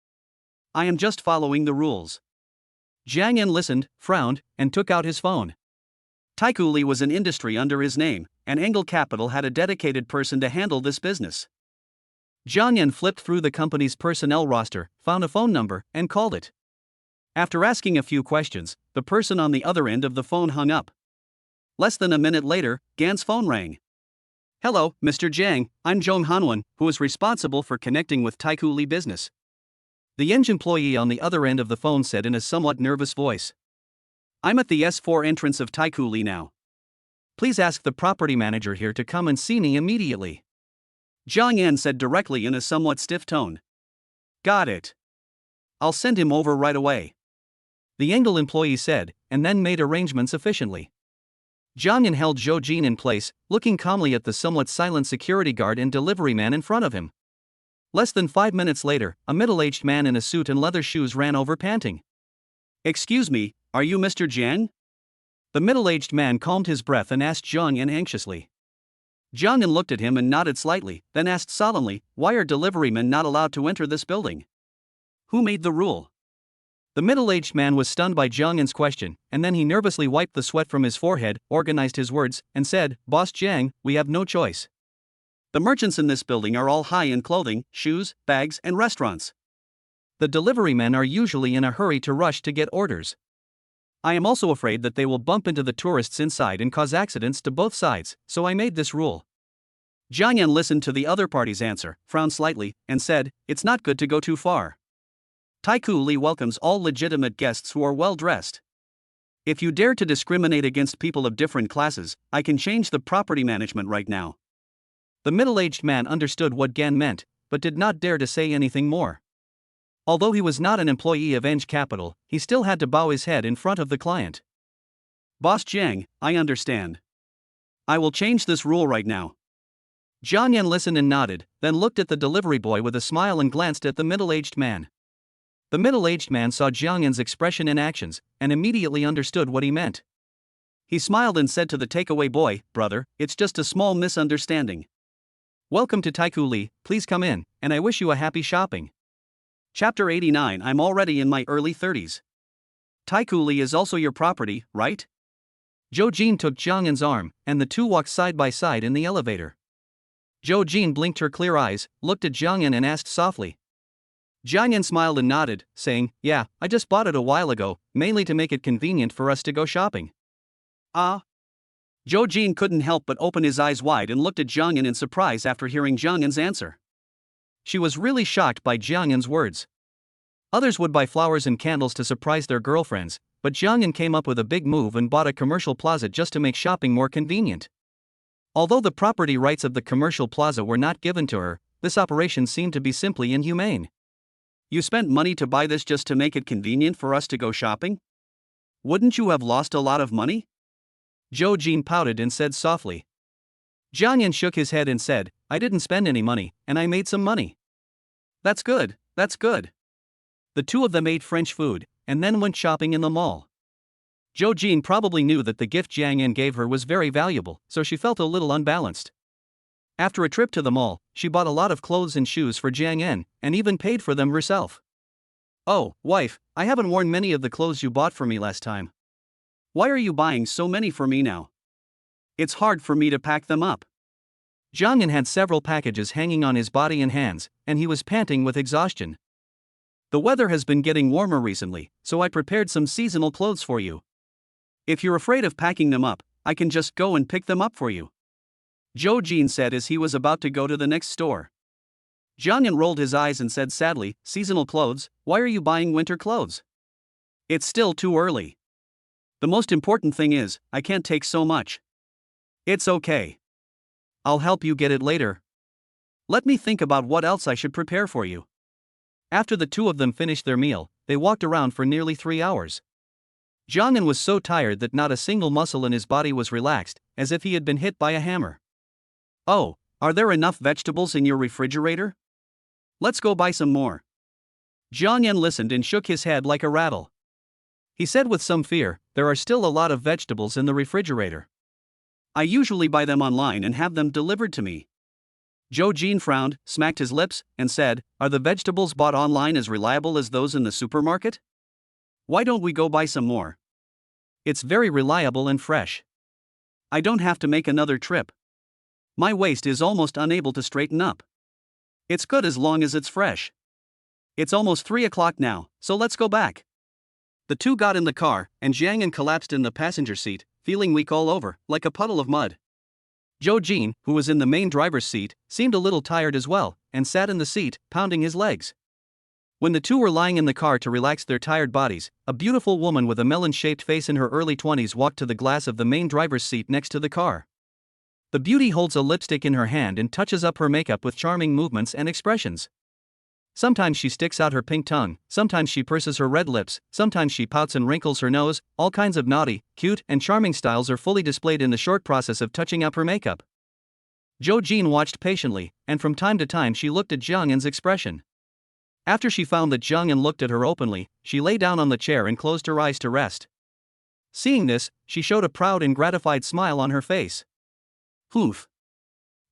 Speaker 1: I am just following the rules. Jiang Yan listened, frowned, and took out his phone. Tycoon Li was an industry under his name, and Angle Capital had a dedicated person to handle this business. Jiang Yan flipped through the company's personnel roster, found a phone number, and called it. After asking a few questions, the person on the other end of the phone hung up. Less than a minute later, Gan's phone rang. Hello, Mr. Jiang, I'm Zhong Hanwen, who is responsible for connecting with Tycoon Li business. The employee on the other end of the phone said in a somewhat nervous voice. I'm at the S4 entrance of Tycoon Li now. Please ask the property manager here to come and see me immediately. Jiang Yan said directly in a somewhat stiff tone. Got it. I'll send him over right away. The Angle employee said, and then made arrangements efficiently. Jiang Yan held Zhou Jin in place, looking calmly at the somewhat silent security guard and delivery man in front of him. Less than 5 minutes later, a middle-aged man in a suit and leather shoes ran over panting. Excuse me, are you Mr. Jiang? The middle-aged man calmed his breath and asked Jiang Yan anxiously. Jiang Yan looked at him and nodded slightly, then asked solemnly, why are deliverymen not allowed to enter this building? Who made the rule? The middle-aged man was stunned by Jiang Yan's question, and then he nervously wiped the sweat from his forehead, organized his words, and said, Boss Jiang, we have no choice. The merchants in this building are all high in clothing, shoes, bags, and restaurants. The delivery men are usually in a hurry to rush to get orders. I am also afraid that they will bump into the tourists inside and cause accidents to both sides, so I made this rule. Jiang Yan listened to the other party's answer, frowned slightly, and said, "It's not good to go too far. Tycoon Li welcomes all legitimate guests who are well dressed. If you dare to discriminate against people of different classes, I can change the property management right now." The middle-aged man understood what Gan meant, but did not dare to say anything more. Although he was not an employee of Eng Capital, he still had to bow his head in front of the client. "Boss Jiang, I understand. I will change this rule right now." Jiang Yan listened and nodded, then looked at the delivery boy with a smile and glanced at the middle-aged man. The middle-aged man saw Jiang Yan's expression and actions, and immediately understood what he meant. He smiled and said to the takeaway boy, "Brother, it's just a small misunderstanding. Welcome to Tycoon Li, please come in, and I wish you a happy shopping." Chapter 89. I'm already in my early 30s. Tycoon Li is also your property, right? Zhou Jin took Jiang Yan's arm, and the two walked side by side in the elevator. Zhou Jin blinked her clear eyes, looked at Jiang Yan and asked softly. Jiang Yan smiled and nodded, saying, "Yeah, I just bought it a while ago, mainly to make it convenient for us to go shopping." Ah? Zhou Jin couldn't help but open his eyes wide and looked at Jiang Yan in surprise after hearing Jiang Yan's answer. She was really shocked by Jiang Yan's words. Others would buy flowers and candles to surprise their girlfriends, but Jiang Yan came up with a big move and bought a commercial plaza just to make shopping more convenient. Although the property rights of the commercial plaza were not given to her, this operation seemed to be simply inhumane. "You spent money to buy this just to make it convenient for us to go shopping? Wouldn't you have lost a lot of money?" Zhou Jin pouted and said softly. Jiang Yan shook his head and said, "I didn't spend any money, and I made some money." That's good, that's good. The two of them ate French food, and then went shopping in the mall. Zhou Jin probably knew that the gift Jiang Yan gave her was very valuable, so she felt a little unbalanced. After a trip to the mall, she bought a lot of clothes and shoes for Jiang Yan, and even paid for them herself. "Oh, wife, I haven't worn many of the clothes you bought for me last time. Why are you buying so many for me now? It's hard for me to pack them up." Jiang Yan had several packages hanging on his body and hands, and he was panting with exhaustion. "The weather has been getting warmer recently, so I prepared some seasonal clothes for you. If you're afraid of packing them up, I can just go and pick them up for you," Zhou Jin said as he was about to go to the next store. Jiang Yan rolled his eyes and said sadly, "Seasonal clothes? Why are you buying winter clothes? It's still too early. The most important thing is, I can't take so much." "It's okay. I'll help you get it later. Let me think about what else I should prepare for you." After the two of them finished their meal, they walked around for nearly 3 hours. Jiang Yan was so tired that not a single muscle in his body was relaxed, as if he had been hit by a hammer. "Oh, are there enough vegetables in your refrigerator? Let's go buy some more." Jiang Yan listened and shook his head like a rattle. He said with some fear, "There are still a lot of vegetables in the refrigerator. I usually buy them online and have them delivered to me." Zhou Jin frowned, smacked his lips, and said, "Are the vegetables bought online as reliable as those in the supermarket? Why don't we go buy some more? It's very reliable and fresh. I don't have to make another trip. My waist is almost unable to straighten up. It's good as long as it's fresh. It's almost 3 o'clock now, so let's go back." The two got in the car, and Jiang Yan collapsed in the passenger seat, feeling weak all over, like a puddle of mud. Zhou Jin, who was in the main driver's seat, seemed a little tired as well, and sat in the seat, pounding his legs. When the two were lying in the car to relax their tired bodies, a beautiful woman with a melon-shaped face in her early 20s walked to the glass of the main driver's seat next to the car. The beauty holds a lipstick in her hand and touches up her makeup with charming movements and expressions. Sometimes she sticks out her pink tongue, sometimes she purses her red lips, sometimes she pouts and wrinkles her nose. All kinds of naughty, cute, and charming styles are fully displayed in the short process of touching up her makeup. Zhou Jin watched patiently, and from time to time she looked at Jiang Yan's expression. After she found that Jiang Yan looked at her openly, she lay down on the chair and closed her eyes to rest. Seeing this, she showed a proud and gratified smile on her face. "Poof."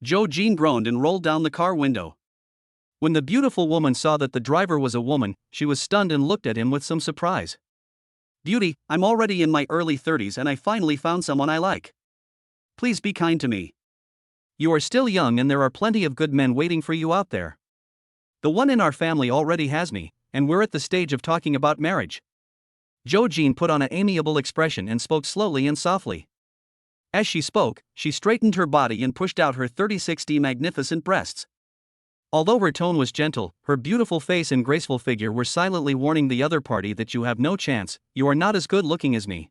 Speaker 1: Zhou Jin groaned and rolled down the car window. When the beautiful woman saw that the driver was a woman, she was stunned and looked at him with some surprise. "Beauty, I'm already in my early 30s and I finally found someone I like. Please be kind to me." You are still young and there are plenty of good men waiting for you out there. The one in our family already has me, and we're at the stage of talking about marriage. Jo-jin put on an amiable expression and spoke slowly and softly. As she spoke, she straightened her body and pushed out her 36D magnificent breasts. Although her tone was gentle, her beautiful face and graceful figure were silently warning the other party that you have no chance, you are not as good looking as me.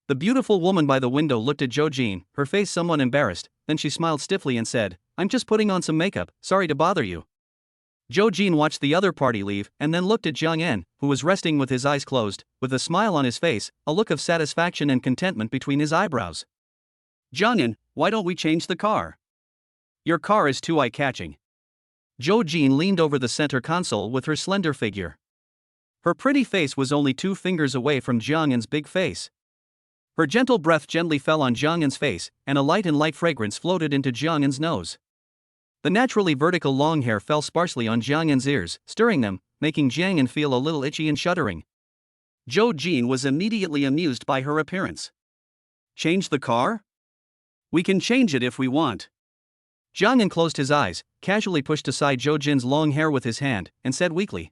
Speaker 1: The beautiful woman by the window looked at Jo-jin, her face somewhat embarrassed, then she smiled stiffly and said, I'm just putting on some makeup, sorry to bother you. Jo-jin watched the other party leave and then looked at Jung-en, who was resting with his eyes closed, with a smile on his face, a look of satisfaction and contentment between his eyebrows. Jung-en, why don't we change the car? Your car is too eye-catching. Jo-jin leaned over the center console with her slender figure. Her pretty face was only 2 fingers away from Jung-en's big face. Her gentle breath gently fell on Jung-en's face, and a light and light fragrance floated into Jung-en's nose. The naturally vertical long hair fell sparsely on Jung-en's ears, stirring them, making Jung-en feel a little itchy and shuddering. Jo-jin was immediately amused by her appearance. Change the car? We can change it if we want. Jung-en closed his eyes, casually pushed aside Jo-jin's long hair with his hand, and said weakly.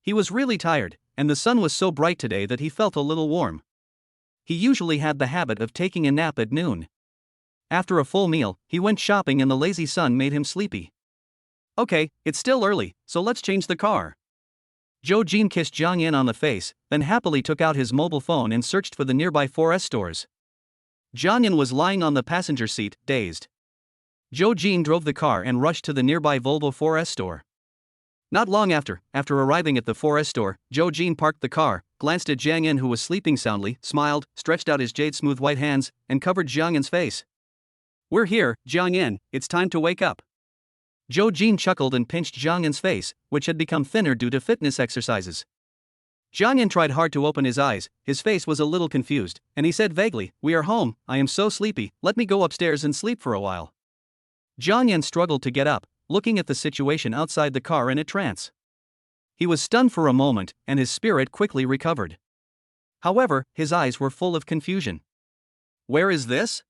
Speaker 1: He was really tired, and the sun was so bright today that he felt a little warm. He usually had the habit of taking a nap at noon. After a full meal, he went shopping and the lazy sun made him sleepy. Okay, it's still early, so let's change the car. Jo-jin kissed Jung-en on the face, then happily took out his mobile phone and searched for the nearby 4S stores. Jung-en was lying on the passenger seat, dazed. Jo-jin drove the car and rushed to the nearby Volvo 4S store. Not long after arriving at the 4S store, Jo-jin parked the car, glanced at Jung-en who was sleeping soundly, smiled, stretched out his jade-smooth white hands, and covered Jung-en's face. We're here, Jung-en, it's time to wake up. Jo-jin chuckled and pinched Jung-en's face, which had become thinner due to fitness exercises. Jung-en tried hard to open his eyes, his face was a little confused, and he said vaguely, We are home, I am so sleepy, let me go upstairs and sleep for a while. Jung-en struggled to get up, looking at the situation outside the car in a trance. He was stunned for a moment, and his spirit quickly recovered. However, his eyes were full of confusion. Where is this?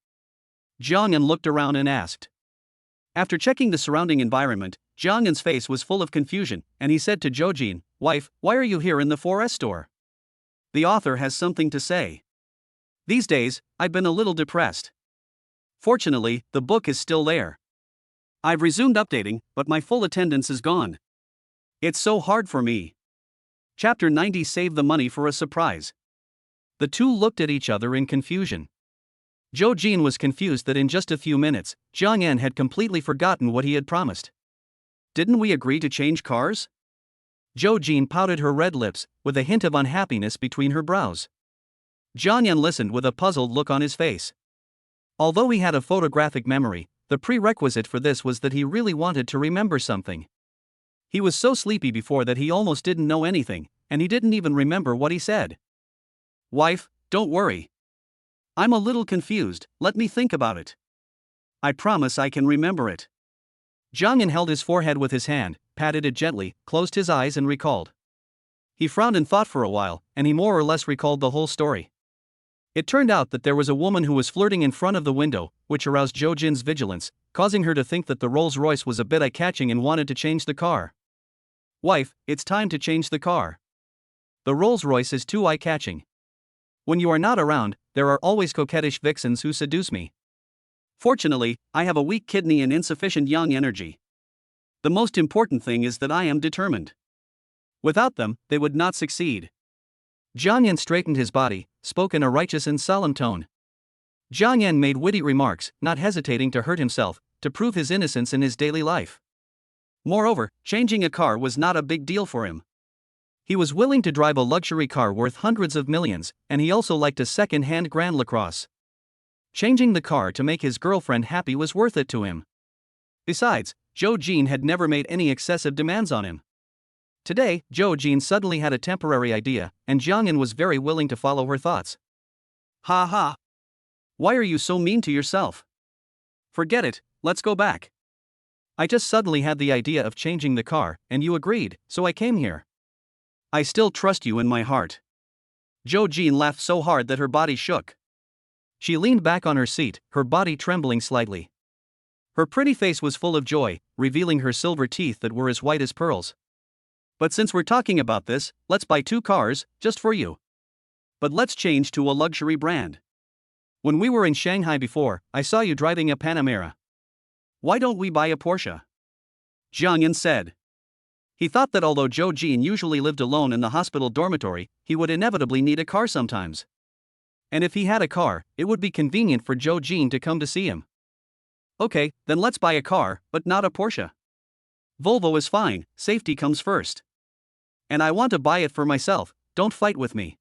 Speaker 1: Jung-en looked around and asked. After checking the surrounding environment, Jung-en's face was full of confusion, and he said to Jo-jin, Wife, why are you here in the 4S store? The author has something to say. These days, I've been a little depressed. Fortunately, the book is still there. I've resumed updating, but my full attendance is gone. It's so hard for me. Chapter 90 Save the money for a surprise. The two looked at each other in confusion. Jo-jin was confused that in just a few minutes, Jung-en had completely forgotten what he had promised. Didn't we agree to change cars? Jo-jin pouted her red lips, with a hint of unhappiness between her brows. Jung-en listened with a puzzled look on his face. Although he had a photographic memory, the prerequisite for this was that he really wanted to remember something. He was so sleepy before that he almost didn't know anything, and he didn't even remember what he said. Wife, don't worry. I'm a little confused, let me think about it. I promise I can remember it. Jung-en held his forehead with his hand, patted it gently, closed his eyes and recalled. He frowned and thought for a while, and he more or less recalled the whole story. It turned out that there was a woman who was flirting in front of the window, which aroused Jo-jin's vigilance, causing her to think that the Rolls-Royce was a bit eye-catching and wanted to change the car. Wife, it's time to change the car. The Rolls-Royce is too eye-catching. When you are not around, there are always coquettish vixens who seduce me. Fortunately, I have a weak kidney and insufficient yang energy. The most important thing is that I am determined. Without them, they would not succeed. Jung-en straightened his body, spoke in a righteous and solemn tone. Jung-en made witty remarks, not hesitating to hurt himself, to prove his innocence in his daily life. Moreover, changing a car was not a big deal for him. He was willing to drive a luxury car worth hundreds of millions, and he also liked a second-hand Grand LaCrosse. Changing the car to make his girlfriend happy was worth it to him. Besides, Jo-jin had never made any excessive demands on him. Today, Jo-jin suddenly had a temporary idea, and Jung-en was very willing to follow her thoughts. Ha ha! Why are you so mean to yourself? Forget it, let's go back. I just suddenly had the idea of changing the car, and you agreed, so I came here. I still trust you in my heart. Jo-jin laughed so hard that her body shook. She leaned back on her seat, her body trembling slightly. Her pretty face was full of joy, revealing her silver teeth that were as white as pearls. But since we're talking about this, let's buy 2 cars, just for you. But let's change to a luxury brand. When we were in Shanghai before, I saw you driving a Panamera. Why don't we buy a Porsche? Jiang Yan said. He thought that although Zhou Jin usually lived alone in the hospital dormitory, he would inevitably need a car sometimes. And if he had a car, it would be convenient for Zhou Jin to come to see him. Okay, then let's buy a car, but not a Porsche. Volvo is fine, safety comes first. And I want to buy it for myself, don't fight with me.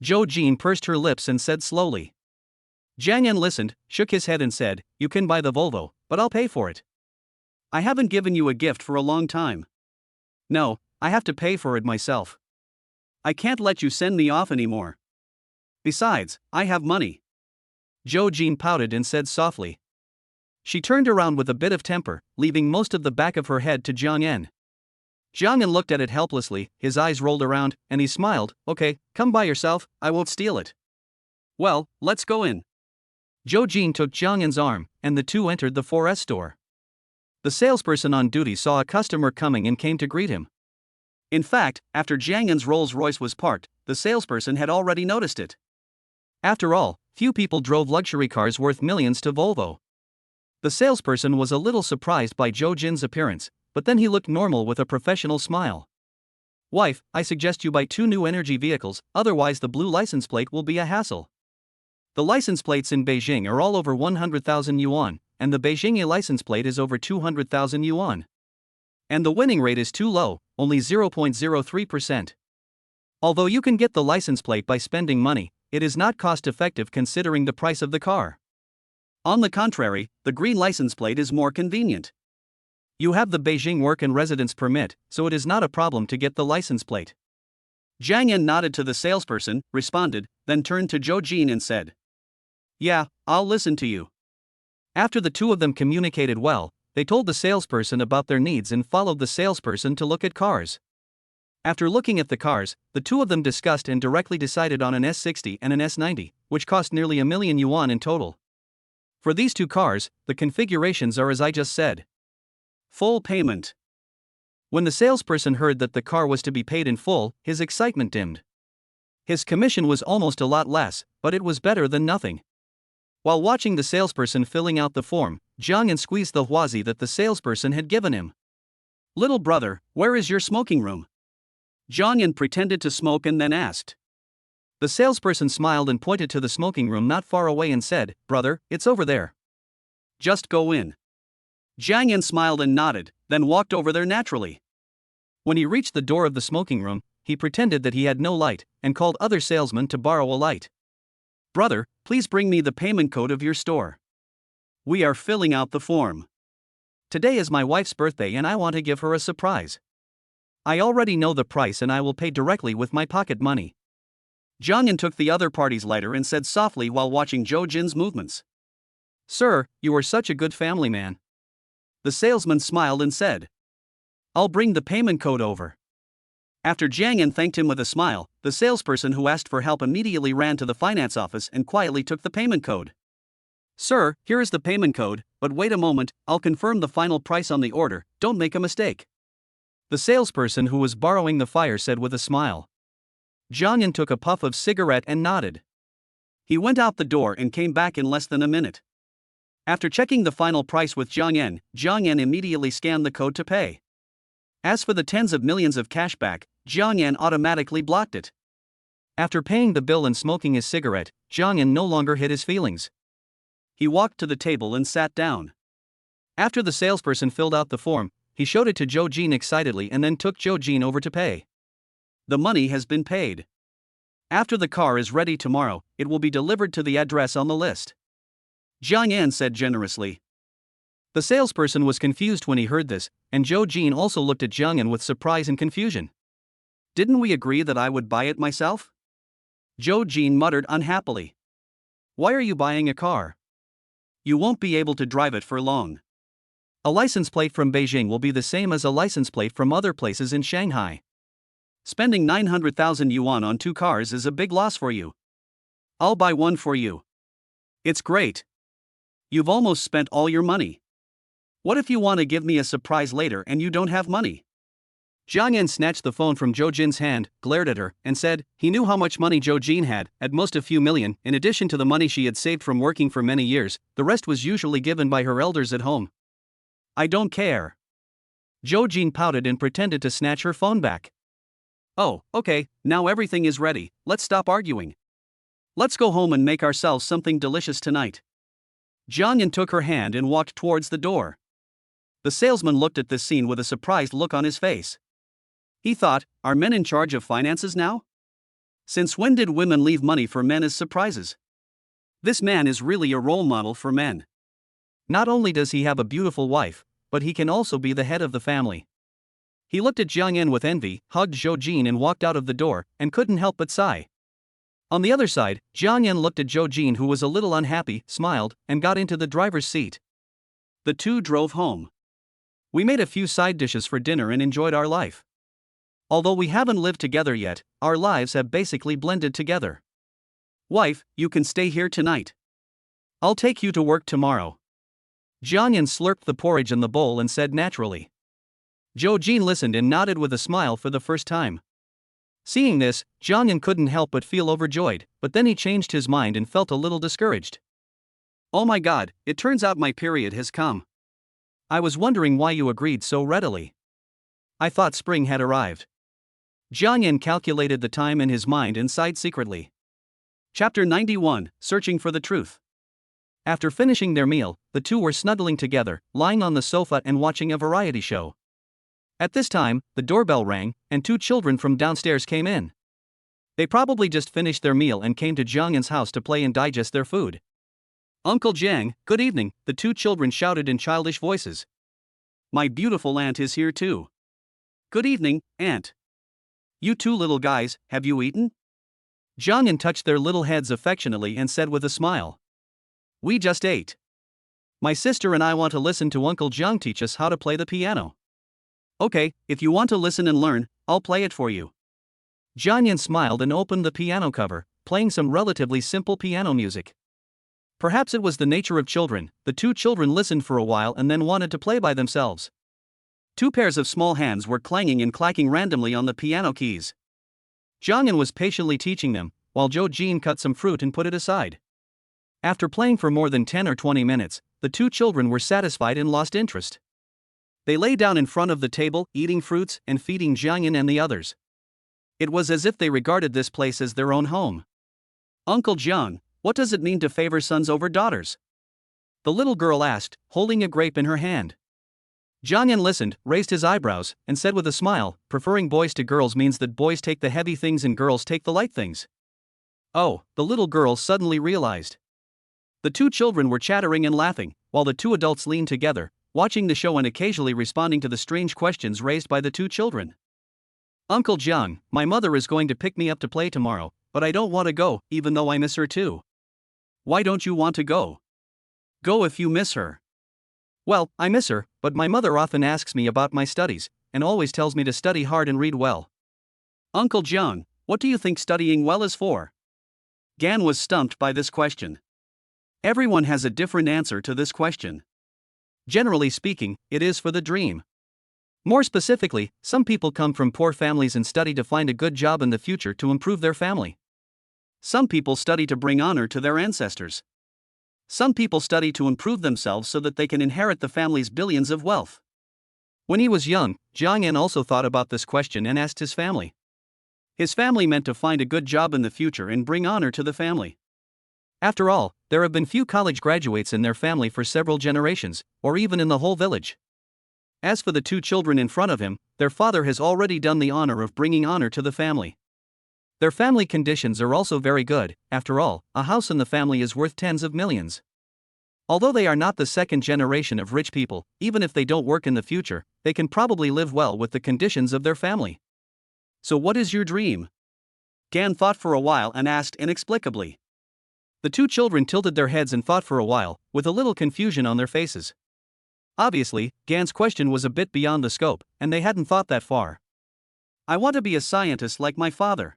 Speaker 1: Zhou Jin pursed her lips and said slowly. Jiang Yan listened, shook his head and said, you can buy the Volvo, but I'll pay for it. I haven't given you a gift for a long time. No, I have to pay for it myself. I can't let you send me off anymore. Besides, I have money. Zhou Jin pouted and said softly. She turned around with a bit of temper, leaving most of the back of her head to Jiang Yan. Jiang Yan looked at it helplessly, his eyes rolled around, and he smiled, okay, come by yourself, I won't steal it. Well, let's go in. Zhou Jin took Jiang Yan's arm, and the two entered the 4S store. The salesperson on duty saw a customer coming and came to greet him. In fact, after Jiang Yan's Rolls-Royce was parked, the salesperson had already noticed it. After all, few people drove luxury cars worth millions to Volvo. The salesperson was a little surprised by Zhou Jin's appearance, but then he looked normal with a professional smile. Wife, I suggest you buy 2 new energy vehicles, otherwise the blue license plate will be a hassle. The license plates in Beijing are all over 100,000 yuan, and the Beijing license plate is over 200,000 yuan. And the winning rate is too low, only 0.03%. Although you can get the license plate by spending money, it is not cost-effective considering the price of the car. On the contrary, the green license plate is more convenient. You have the Beijing work and residence permit, so it is not a problem to get the license plate. Jiang Yan nodded to the salesperson, responded, then turned to Zhou Jin and said, yeah, I'll listen to you. After the two of them communicated well, they told the salesperson about their needs and followed the salesperson to look at cars. After looking at the cars, the two of them discussed and directly decided on an S60 and an S90, which cost nearly 1 million yuan in total. For these 2 cars, the configurations are as I just said. Full payment. When the salesperson heard that the car was to be paid in full, his excitement dimmed. His commission was almost a lot less, but it was better than nothing. While watching the salesperson filling out the form, Jiang Yan squeezed the huazi that the salesperson had given him. Little brother, where is your smoking room? Jiang Yan pretended to smoke and then asked. The salesperson smiled and pointed to the smoking room not far away and said, brother, it's over there. Just go in. Jiang Yan smiled and nodded, then walked over there naturally. When he reached the door of the smoking room, he pretended that he had no light, and called other salesmen to borrow a light. Brother, please bring me the payment code of your store. We are filling out the form. Today is my wife's birthday and I want to give her a surprise. I already know the price and I will pay directly with my pocket money. Jiang Yan took the other party's lighter and said softly while watching Zhou Jin's movements. Sir, you are such a good family man. The salesman smiled and said, I'll bring the payment code over. After Jiang Yan thanked him with a smile, the salesperson who asked for help immediately ran to the finance office and quietly took the payment code. Sir, here is the payment code, but wait a moment, I'll confirm the final price on the order, don't make a mistake. The salesperson who was borrowing the fire said with a smile. Jiang Yan took a puff of cigarette and nodded. He went out the door and came back in less than a minute. After checking the final price with Jiang Yan immediately scanned the code to pay. As for the tens of millions of cash back, Jiang Yan automatically blocked it. After paying the bill and smoking his cigarette, Jiang Yan no longer hid his feelings. He walked to the table and sat down. After the salesperson filled out the form, he showed it to Zhou Jin excitedly and then took Zhou Jin over to pay. The money has been paid. After the car is ready tomorrow, it will be delivered to the address on the list. Jiang Yan said generously. The salesperson was confused when he heard this, and Zhou Jin also looked at Jiang Yan with surprise and confusion. Didn't we agree that I would buy it myself? Zhou Jin muttered unhappily. Why are you buying a car? You won't be able to drive it for long. A license plate from Beijing will be the same as a license plate from other places in Shanghai. Spending 900,000 yuan on 2 cars is a big loss for you. I'll buy one for you. It's great. You've almost spent all your money. What if you want to give me a surprise later and you don't have money? Jiang Yan snatched the phone from Zhou Jin's hand, glared at her, and said he knew how much money Zhou Jin had, at most a few million, in addition to the money she had saved from working for many years. The rest was usually given by her elders at home. I don't care. Zhou Jin pouted and pretended to snatch her phone back. Oh, okay, now everything is ready, let's stop arguing. Let's go home and make ourselves something delicious tonight. Jiang Yan took her hand and walked towards the door. The salesman looked at this scene with a surprised look on his face. He thought, are men in charge of finances now? Since when did women leave money for men as surprises? This man is really a role model for men. Not only does he have a beautiful wife, but he can also be the head of the family. He looked at Jiang Yan with envy, hugged Zhou Jin and walked out of the door, and couldn't help but sigh. On the other side, Jiang Yan looked at Zhou Jin, who was a little unhappy, smiled, and got into the driver's seat. The two drove home. We made a few side dishes for dinner and enjoyed our life. Although we haven't lived together yet, our lives have basically blended together. Wife, you can stay here tonight. I'll take you to work tomorrow. Jiang Yan slurped the porridge in the bowl and said naturally. Zhou Jin listened and nodded with a smile for the first time. Seeing this, Jiang Yan couldn't help but feel overjoyed, but then he changed his mind and felt a little discouraged. Oh my God, it turns out my period has come. I was wondering why you agreed so readily. I thought spring had arrived. Jiang Yan calculated the time in his mind and sighed secretly. Chapter 91, Searching for the Truth. After finishing their meal, the two were snuggling together, lying on the sofa and watching a variety show. At this time, the doorbell rang, and two children from downstairs came in. They probably just finished their meal and came to Jiang Yan's house to play and digest their food. Uncle Jiang, good evening, the two children shouted in childish voices. My beautiful aunt is here too. Good evening, Aunt. You two little guys, have you eaten? Jiang Yan touched their little heads affectionately and said with a smile. We just ate. My sister and I want to listen to Uncle Jiang teach us how to play the piano. Okay, if you want to listen and learn, I'll play it for you. Jiang Yan smiled and opened the piano cover, playing some relatively simple piano music. Perhaps it was the nature of children, the two children listened for a while and then wanted to play by themselves. Two pairs of small hands were clanging and clacking randomly on the piano keys. Jiang Yan was patiently teaching them, while Zhou Jin cut some fruit and put it aside. After playing for more than 10 or 20 minutes, the two children were satisfied and lost interest. They lay down in front of the table, eating fruits and feeding Jiang Yan and the others. It was as if they regarded this place as their own home. Uncle Jiang, what does it mean to favor sons over daughters? The little girl asked, holding a grape in her hand. Jiang Yan listened, raised his eyebrows, and said with a smile, preferring boys to girls means that boys take the heavy things and girls take the light things. Oh, the little girl suddenly realized. The two children were chattering and laughing, while the two adults leaned together, watching the show and occasionally responding to the strange questions raised by the two children. Uncle Jiang, my mother is going to pick me up to play tomorrow, but I don't want to go, even though I miss her too. Why don't you want to go? Go if you miss her. Well, I miss her, but my mother often asks me about my studies, and always tells me to study hard and read well. Uncle Jiang, what do you think studying well is for? Gan was stumped by this question. Everyone has a different answer to this question. Generally speaking, it is for the dream. More specifically, some people come from poor families and study to find a good job in the future to improve their family. Some people study to bring honor to their ancestors. Some people study to improve themselves so that they can inherit the family's billions of wealth. When he was young, Jiang Yan also thought about this question and asked his family. His family meant to find a good job in the future and bring honor to the family. After all, there have been few college graduates in their family for several generations, or even in the whole village. As for the two children in front of him, their father has already done the honor of bringing honor to the family. Their family conditions are also very good. After all, a house in the family is worth tens of millions. Although they are not the second generation of rich people, even if they don't work in the future, they can probably live well with the conditions of their family. So what is your dream? Gan thought for a while and asked inexplicably. The two children tilted their heads and thought for a while, with a little confusion on their faces. Obviously, Gan's question was a bit beyond the scope, and they hadn't thought that far. I want to be a scientist like my father.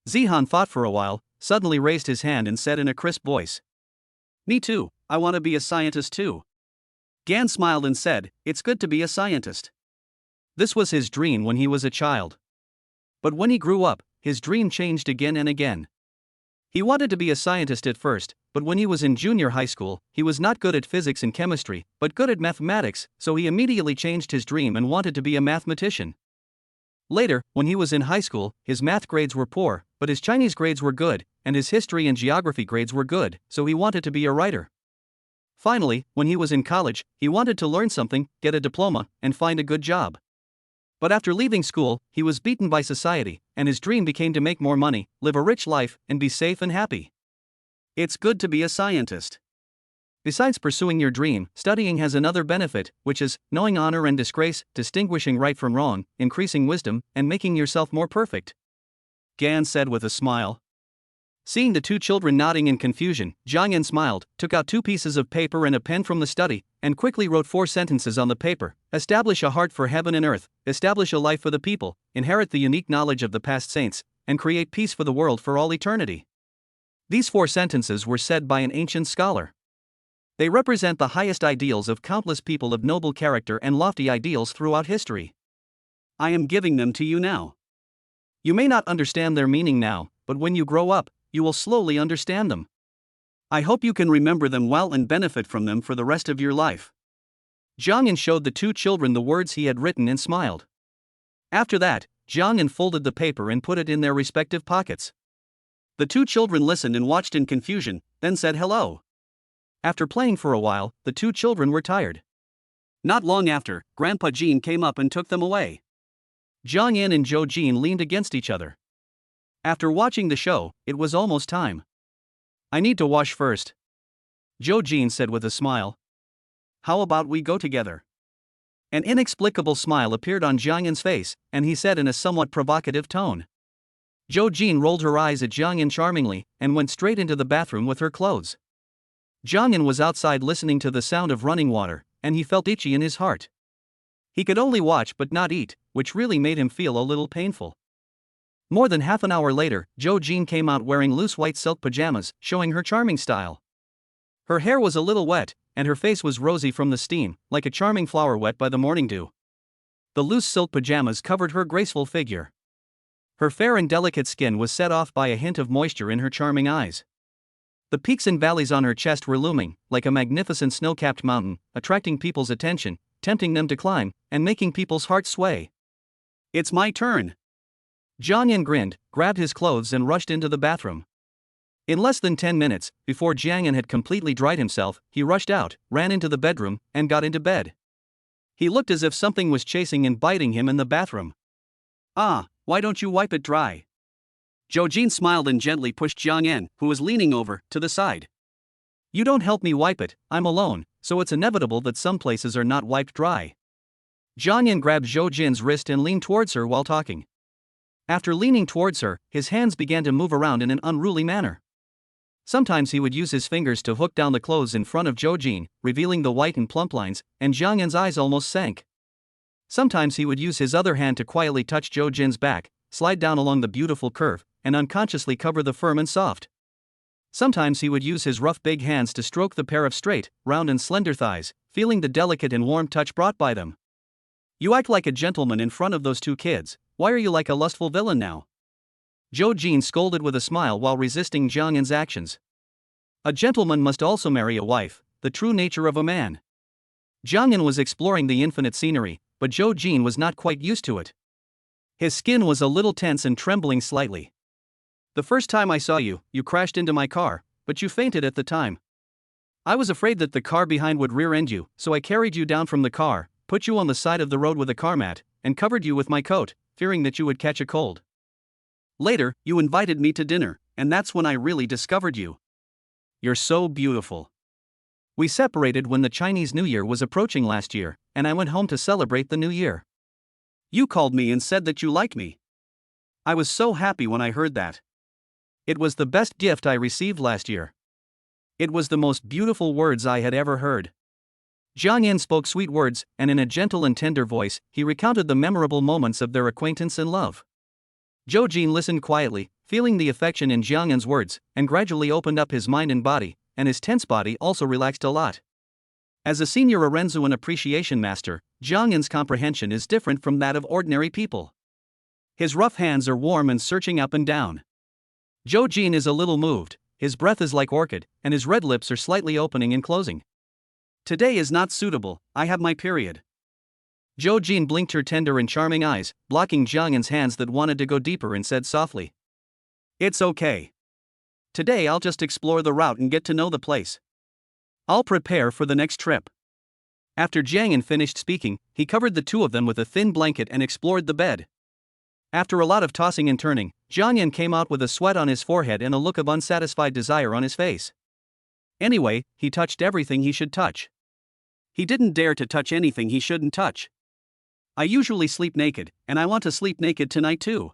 Speaker 1: Zihan thought for a while, suddenly raised his hand and said in a crisp voice. Me too, I want to be a scientist too. Gan smiled and said, "It's good to be a scientist." This was his dream when he was a child. But when he grew up, his dream changed again and again. He wanted to be a scientist at first, but when he was in junior high school, he was not good at physics and chemistry, but good at mathematics, so he immediately changed his dream and wanted to be a mathematician. Later, when he was in high school, his math grades were poor, but his Chinese grades were good, and his history and geography grades were good, so he wanted to be a writer. Finally, when he was in college, he wanted to learn something, get a diploma, and find a good job. But after leaving school, he was beaten by society, and his dream became to make more money, live a rich life, and be safe and happy. It's good to be a scientist. Besides pursuing your dream, studying has another benefit, which is knowing honor and disgrace, distinguishing right from wrong, increasing wisdom, and making yourself more perfect. Gan said with a smile. Seeing the two children nodding in confusion, Jiang Yan smiled, took out 2 pieces of paper and a pen from the study, and quickly wrote 4 sentences on the paper. Establish a heart for heaven and earth, establish a life for the people, inherit the unique knowledge of the past saints, and create peace for the world for all eternity. These 4 sentences were said by an ancient scholar. They represent the highest ideals of countless people of noble character and lofty ideals throughout history. I am giving them to you now. You may not understand their meaning now, but when you grow up, you will slowly understand them. I hope you can remember them well and benefit from them for the rest of your life. Jiang Yan showed the 2 children the words he had written and smiled. After that, Jiang Yan folded the paper and put it in their respective pockets. The 2 children listened and watched in confusion, then said hello. After playing for a while, the 2 children were tired. Not long after, Grandpa Jean came up and took them away. Jiang Yan and Zhou Jin leaned against each other. After watching the show, it was almost time. I need to wash first, Zhou Jin said with a smile. How about we go together? An inexplicable smile appeared on Jiang Yan's face, and he said in a somewhat provocative tone. Zhou Jin rolled her eyes at Jiang Yan charmingly, and went straight into the bathroom with her clothes. Jiang Yan was outside listening to the sound of running water, and he felt itchy in his heart. He could only watch but not eat, which really made him feel a little painful. More than half an hour later, Zhou Jin came out wearing loose white silk pajamas, showing her charming style. Her hair was a little wet, and her face was rosy from the steam, like a charming flower wet by the morning dew. The loose silk pajamas covered her graceful figure. Her fair and delicate skin was set off by a hint of moisture in her charming eyes. The peaks and valleys on her chest were looming, like a magnificent snow-capped mountain, attracting people's attention, tempting them to climb, and making people's hearts sway. It's my turn. Jiang Yan grinned, grabbed his clothes and rushed into the bathroom. In less than 10 minutes, before Jiang Yan had completely dried himself, he rushed out, ran into the bedroom, and got into bed. He looked as if something was chasing and biting him in the bathroom. Why don't you wipe it dry? Zhou Jin smiled and gently pushed Jiang Yan, who was leaning over, to the side. You don't help me wipe it, I'm alone, so it's inevitable that some places are not wiped dry. Jiang Yan grabbed Zhou Jin's wrist and leaned towards her while talking. After leaning towards her, his hands began to move around in an unruly manner. Sometimes he would use his fingers to hook down the clothes in front of Zhou Jin, revealing the white and plump lines, and Jiang Yan's eyes almost sank. Sometimes he would use his other hand to quietly touch Zhou Jin's back, slide down along the beautiful curve, and unconsciously cover the firm and soft. Sometimes he would use his rough big hands to stroke the pair of straight, round and slender thighs, feeling the delicate and warm touch brought by them. You act like a gentleman in front of those 2 kids, why are you like a lustful villain now? Zhou Jin scolded with a smile while resisting Jiang Yan's actions. A gentleman must also marry a wife, the true nature of a man. Jiang Yan was exploring the infinite scenery, but Zhou Jin was not quite used to it. His skin was a little tense and trembling slightly. The first time I saw you, you crashed into my car, but you fainted at the time. I was afraid that the car behind would rear-end you, so I carried you down from the car, put you on the side of the road with a car mat, and covered you with my coat, fearing that you would catch a cold. Later, you invited me to dinner, and that's when I really discovered you. You're so beautiful. We separated when the Chinese New Year was approaching last year, and I went home to celebrate the New Year. You called me and said that you liked me. I was so happy when I heard that. It was the best gift I received last year. It was the most beautiful words I had ever heard. Jiang Yan spoke sweet words, and in a gentle and tender voice, he recounted the memorable moments of their acquaintance and love. Zhou Jin listened quietly, feeling the affection in Jiang Yan's words, and gradually opened up his mind and body, and his tense body also relaxed a lot. As a senior Arenzuan appreciation master, Jiang Yan's comprehension is different from that of ordinary people. His rough hands are warm and searching up and down. Zhou Jin is a little moved, his breath is like orchid, and his red lips are slightly opening and closing. Today is not suitable, I have my period. Zhou Jin blinked her tender and charming eyes, blocking Jiang Yan's hands that wanted to go deeper, and said softly, "It's okay. Today I'll just explore the route and get to know the place. I'll prepare for the next trip." After Jiang Yan finished speaking, he covered the two of them with a thin blanket and explored the bed. After a lot of tossing and turning, Jiang Yan came out with a sweat on his forehead and a look of unsatisfied desire on his face. Anyway, he touched everything he should touch. He didn't dare to touch anything he shouldn't touch. "I usually sleep naked, and I want to sleep naked tonight too."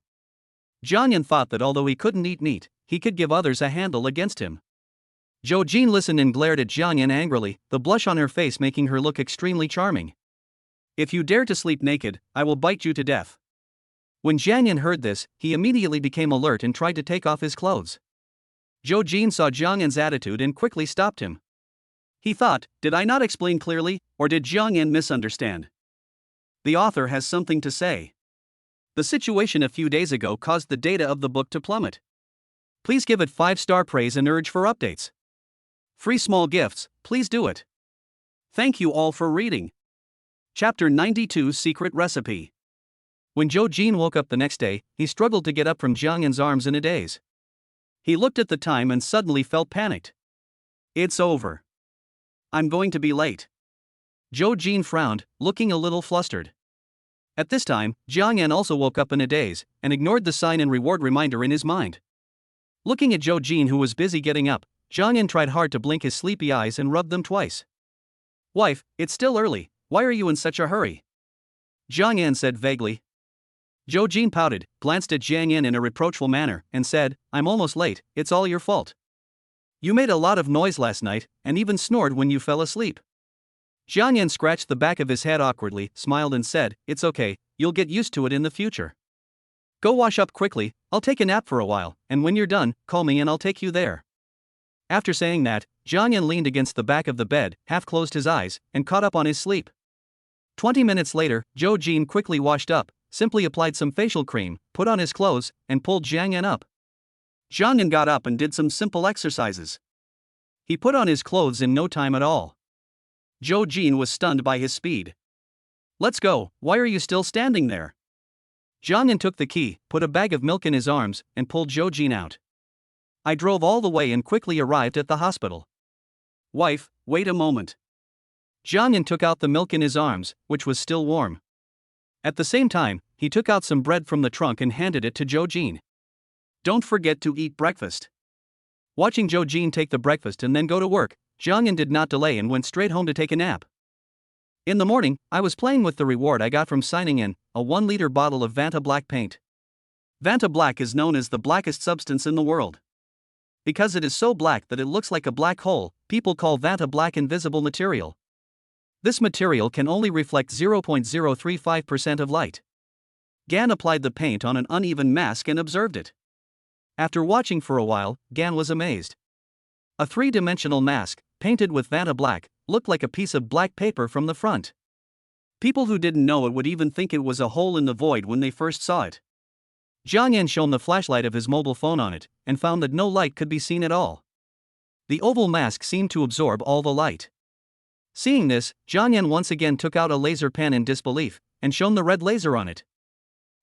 Speaker 1: Jiang Yan thought that although he couldn't eat meat, he could give others a handle against him. Zhou Jin listened and glared at Jiang Yan angrily, the blush on her face making her look extremely charming. "If you dare to sleep naked, I will bite you to death." When Jiang Yan heard this, he immediately became alert and tried to take off his clothes. Zhou Jin saw Jiang Yan's attitude and quickly stopped him. He thought, did I not explain clearly, or did Jiang Yan misunderstand? The author has something to say. The situation a few days ago caused the data of the book to plummet. Please give it 5-star praise and urge for updates. Free small gifts, please do it. Thank you all for reading. Chapter 92 Secret Recipe. When Zhou Jin woke up the next day, he struggled to get up from Jiang Yan's arms in a daze. He looked at the time and suddenly felt panicked. It's over. I'm going to be late. Zhou Jin frowned, looking a little flustered. At this time, Jiang Yan also woke up in a daze, and ignored the sign and reward reminder in his mind. Looking at Zhou Jin, who was busy getting up, Jiang Yan tried hard to blink his sleepy eyes and rubbed them twice. "Wife, it's still early, why are you in such a hurry?" Jiang Yan said vaguely. Zhou Jin pouted, glanced at Jiang Yan in a reproachful manner, and said, "I'm almost late, it's all your fault. You made a lot of noise last night, and even snored when you fell asleep." Jiang Yan scratched the back of his head awkwardly, smiled and said, "It's okay, you'll get used to it in the future. Go wash up quickly, I'll take a nap for a while, and when you're done, call me and I'll take you there." After saying that, Jiang Yan leaned against the back of the bed, half closed his eyes, and caught up on his sleep. 20 minutes later, Zhou Jin quickly washed up, simply applied some facial cream, put on his clothes, and pulled Jiang Yan up. Jiang Yan got up and did some simple exercises. He put on his clothes in no time at all. Zhou Jin was stunned by his speed. "Let's go, why are you still standing there?" Jiang Yan took the key, put a bag of milk in his arms, and pulled Zhou Jin out. "I drove all the way and quickly arrived at the hospital." "Wife, wait a moment." Jiang Yan took out the milk in his arms, which was still warm. At the same time, he took out some bread from the trunk and handed it to Zhou Jin. "Don't forget to eat breakfast." Watching Zhou Jin take the breakfast and then go to work, Jiang Yan did not delay and went straight home to take a nap. "In the morning, I was playing with the reward I got from signing in, a 1-liter bottle of Vanta Black paint. Vanta Black is known as the blackest substance in the world. Because it is so black that it looks like a black hole, people call Vanta Black invisible material. This material can only reflect 0.035% of light. Gan applied the paint on an uneven mask and observed it. After watching for a while, Gan was amazed. A 3-dimensional mask, painted with Vanta Black, looked like a piece of black paper from the front. People who didn't know it would even think it was a hole in the void when they first saw it. Jiang Yan shone the flashlight of his mobile phone on it, and found that no light could be seen at all. The oval mask seemed to absorb all the light. Seeing this, Jiang Yan once again took out a laser pen in disbelief, and shone the red laser on it.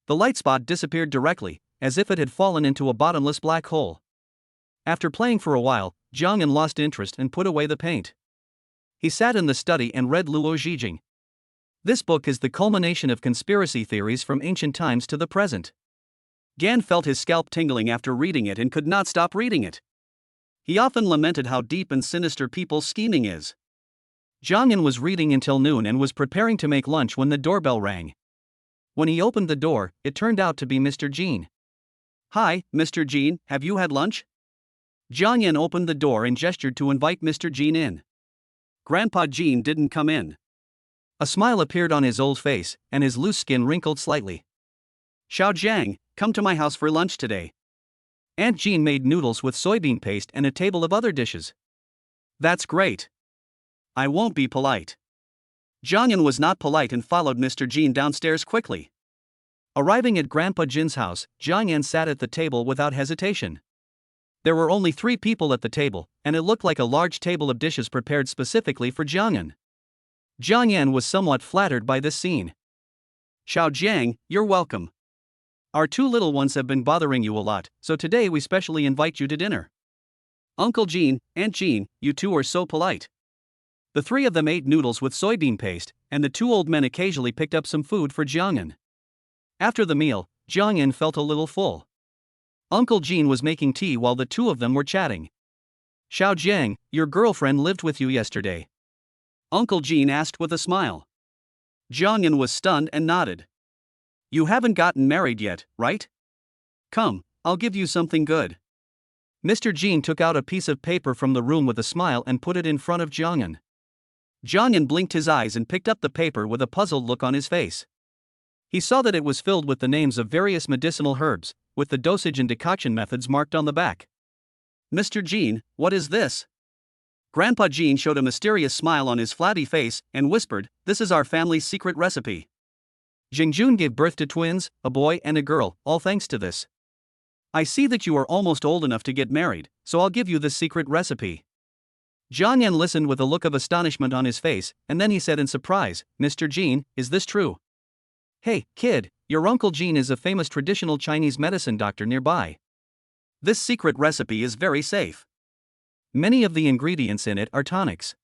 Speaker 1: The light spot disappeared directly, as if it had fallen into a bottomless black hole. After playing for a while, Jiang Yan lost interest and put away the paint. He sat in the study and read Luo Zhijing. This book is the culmination of conspiracy theories from ancient times to the present. Gan felt his scalp tingling after reading it and could not stop reading it. He often lamented how deep and sinister people's scheming is. Jiang Yan was reading until noon and was preparing to make lunch when the doorbell rang. When he opened the door, it turned out to be Mr. Jin. "Hi, Mr. Jin, have you had lunch?" Jiang Yan opened the door and gestured to invite Mr. Jin in. Grandpa Jin didn't come in. A smile appeared on his old face, and his loose skin wrinkled slightly. "Xiao Jiang, come to my house for lunch today. Aunt Jean made noodles with soybean paste and a table of other dishes." "That's great. I won't be polite. Jiangyan was not polite and followed Mr. Jin downstairs quickly. Arriving at Grandpa Jin's house, Jiangyan sat at the table without hesitation. There were only 3 people at the table, and it looked like a large table of dishes prepared specifically for Jiangyan. Jiangyan was somewhat flattered by this scene. Xiao Jiang, you're welcome. Our 2 little ones have been bothering you a lot, so today we specially invite you to dinner. Uncle Jin, Aunt Jean, you 2 are so polite. The 3 of them ate noodles with soybean paste, and the 2 old men occasionally picked up some food for Jiangyan. After the meal, Jiangyan felt a little full. Uncle Jin was making tea while the 2 of them were chatting. Xiao Jiang, your girlfriend lived with you yesterday? Uncle Jin asked with a smile. Jiangyan was stunned and nodded. You haven't gotten married yet, right? Come, I'll give you something good. Mr. Jin took out a piece of paper from the room with a smile and put it in front of Jiangyan. Jiangyan blinked his eyes and picked up the paper with a puzzled look on his face. He saw that it was filled with the names of various medicinal herbs, with the dosage and decoction methods marked on the back. Mr. Jin, what is this? Grandpa Jin showed a mysterious smile on his flatty face and whispered, this is our family's secret recipe. Jingjun gave birth to twins, a boy and a girl, all thanks to this. I see that you are almost old enough to get married, so I'll give you this secret recipe. Jiangyan listened with a look of astonishment on his face, and then he said in surprise, Mr. Jin, is this true? Hey, kid, your Uncle Jin is a famous traditional Chinese medicine doctor nearby. This secret recipe is very safe. Many of the ingredients in it are tonics.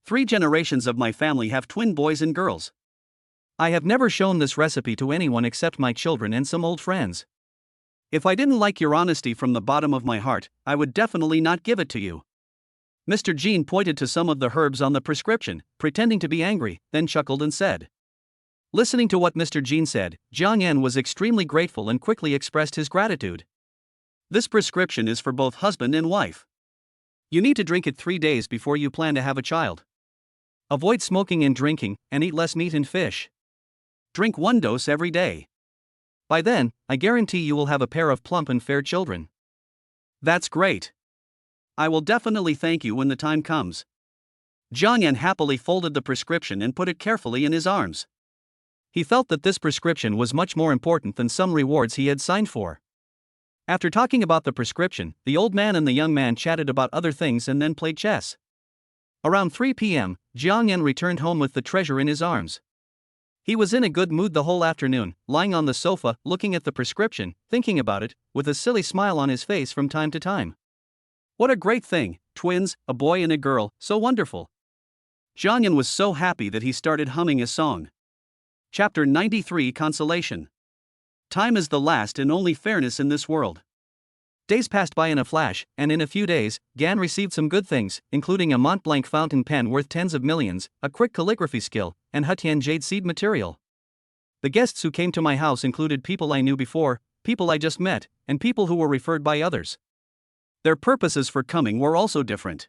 Speaker 1: 3 generations of my family have twin boys and girls. I have never shown this recipe to anyone except my children and some old friends. If I didn't like your honesty from the bottom of my heart, I would definitely not give it to you. Mr. Jin pointed to some of the herbs on the prescription, pretending to be angry, then chuckled and said. Listening to what Mr. Jin said, Jiangyan was extremely grateful and quickly expressed his gratitude. This prescription is for both husband and wife. You need to drink it 3 days before you plan to have a child. Avoid smoking and drinking, and eat less meat and fish. Drink 1 dose every day. By then, I guarantee you will have a pair of plump and fair children. That's great. I will definitely thank you when the time comes. Jiangyan happily folded the prescription and put it carefully in his arms. He felt that this prescription was much more important than some rewards he had signed for. After talking about the prescription, the old man and the young man chatted about other things and then played chess. Around 3 p.m., Jiangyan returned home with the treasure in his arms. He was in a good mood the whole afternoon, lying on the sofa, looking at the prescription, thinking about it, with a silly smile on his face from time to time. What a great thing, twins, a boy and a girl, so wonderful. Jiangyan was so happy that he started humming a song. Chapter 93 Consolation. Time is the last and only fairness in this world. Days passed by in a flash, and in a few days, Gan received some good things, including a Mont Blanc fountain pen worth tens of millions, a quick calligraphy skill, and Hutian jade seed material. The guests who came to my house included people I knew before, people I just met, and people who were referred by others. Their purposes for coming were also different.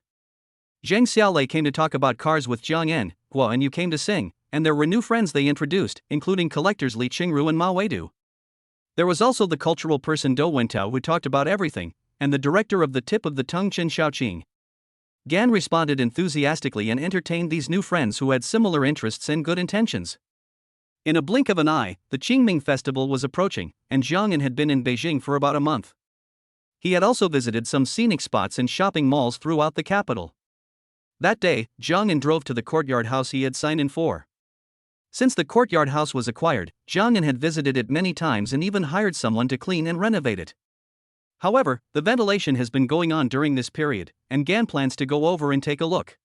Speaker 1: Zheng Xiaolei came to talk about cars with Jiang En, Guo and Yu came to sing, and there were new friends they introduced, including collectors Li Qingru and Ma Weidu. There was also the cultural person Dou Wentao who talked about everything, and the director of the Tip of the Tongue Chen Xiaoqing. Gan responded enthusiastically and entertained these new friends who had similar interests and good intentions. In a blink of an eye, the Qingming festival was approaching, and Jiang En had been in Beijing for about a month. He had also visited some scenic spots and shopping malls throughout the capital. That day, Jiang En drove to the courtyard house he had signed in for. Since the courtyard house was acquired, Jiang En had visited it many times and even hired someone to clean and renovate it. However, the ventilation has been going on during this period, and Gan plans to go over and take a look.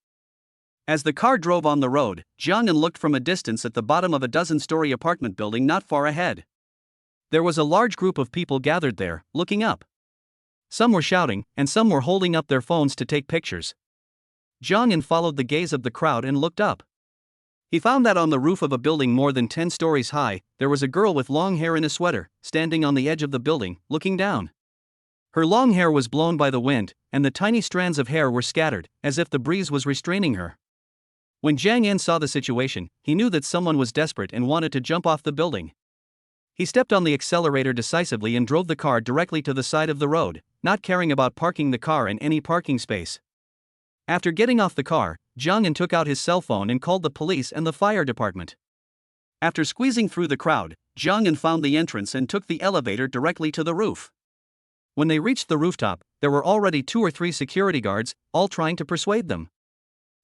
Speaker 1: As the car drove on the road, Jiang En looked from a distance at the bottom of a dozen-story apartment building not far ahead. There was a large group of people gathered there, looking up. Some were shouting, and some were holding up their phones to take pictures. Jiang En followed the gaze of the crowd and looked up. He found that on the roof of a building more than 10 stories high, there was a girl with long hair in a sweater, standing on the edge of the building, looking down. Her long hair was blown by the wind, and the tiny strands of hair were scattered, as if the breeze was restraining her. When Jiang En saw the situation, he knew that someone was desperate and wanted to jump off the building. He stepped on the accelerator decisively and drove the car directly to the side of the road, not caring about parking the car in any parking space. After getting off the car, Jiang took out his cell phone and called the police and the fire department. After squeezing through the crowd, Jiang found the entrance and took the elevator directly to the roof. When they reached the rooftop, there were already 2 or 3 security guards, all trying to persuade them.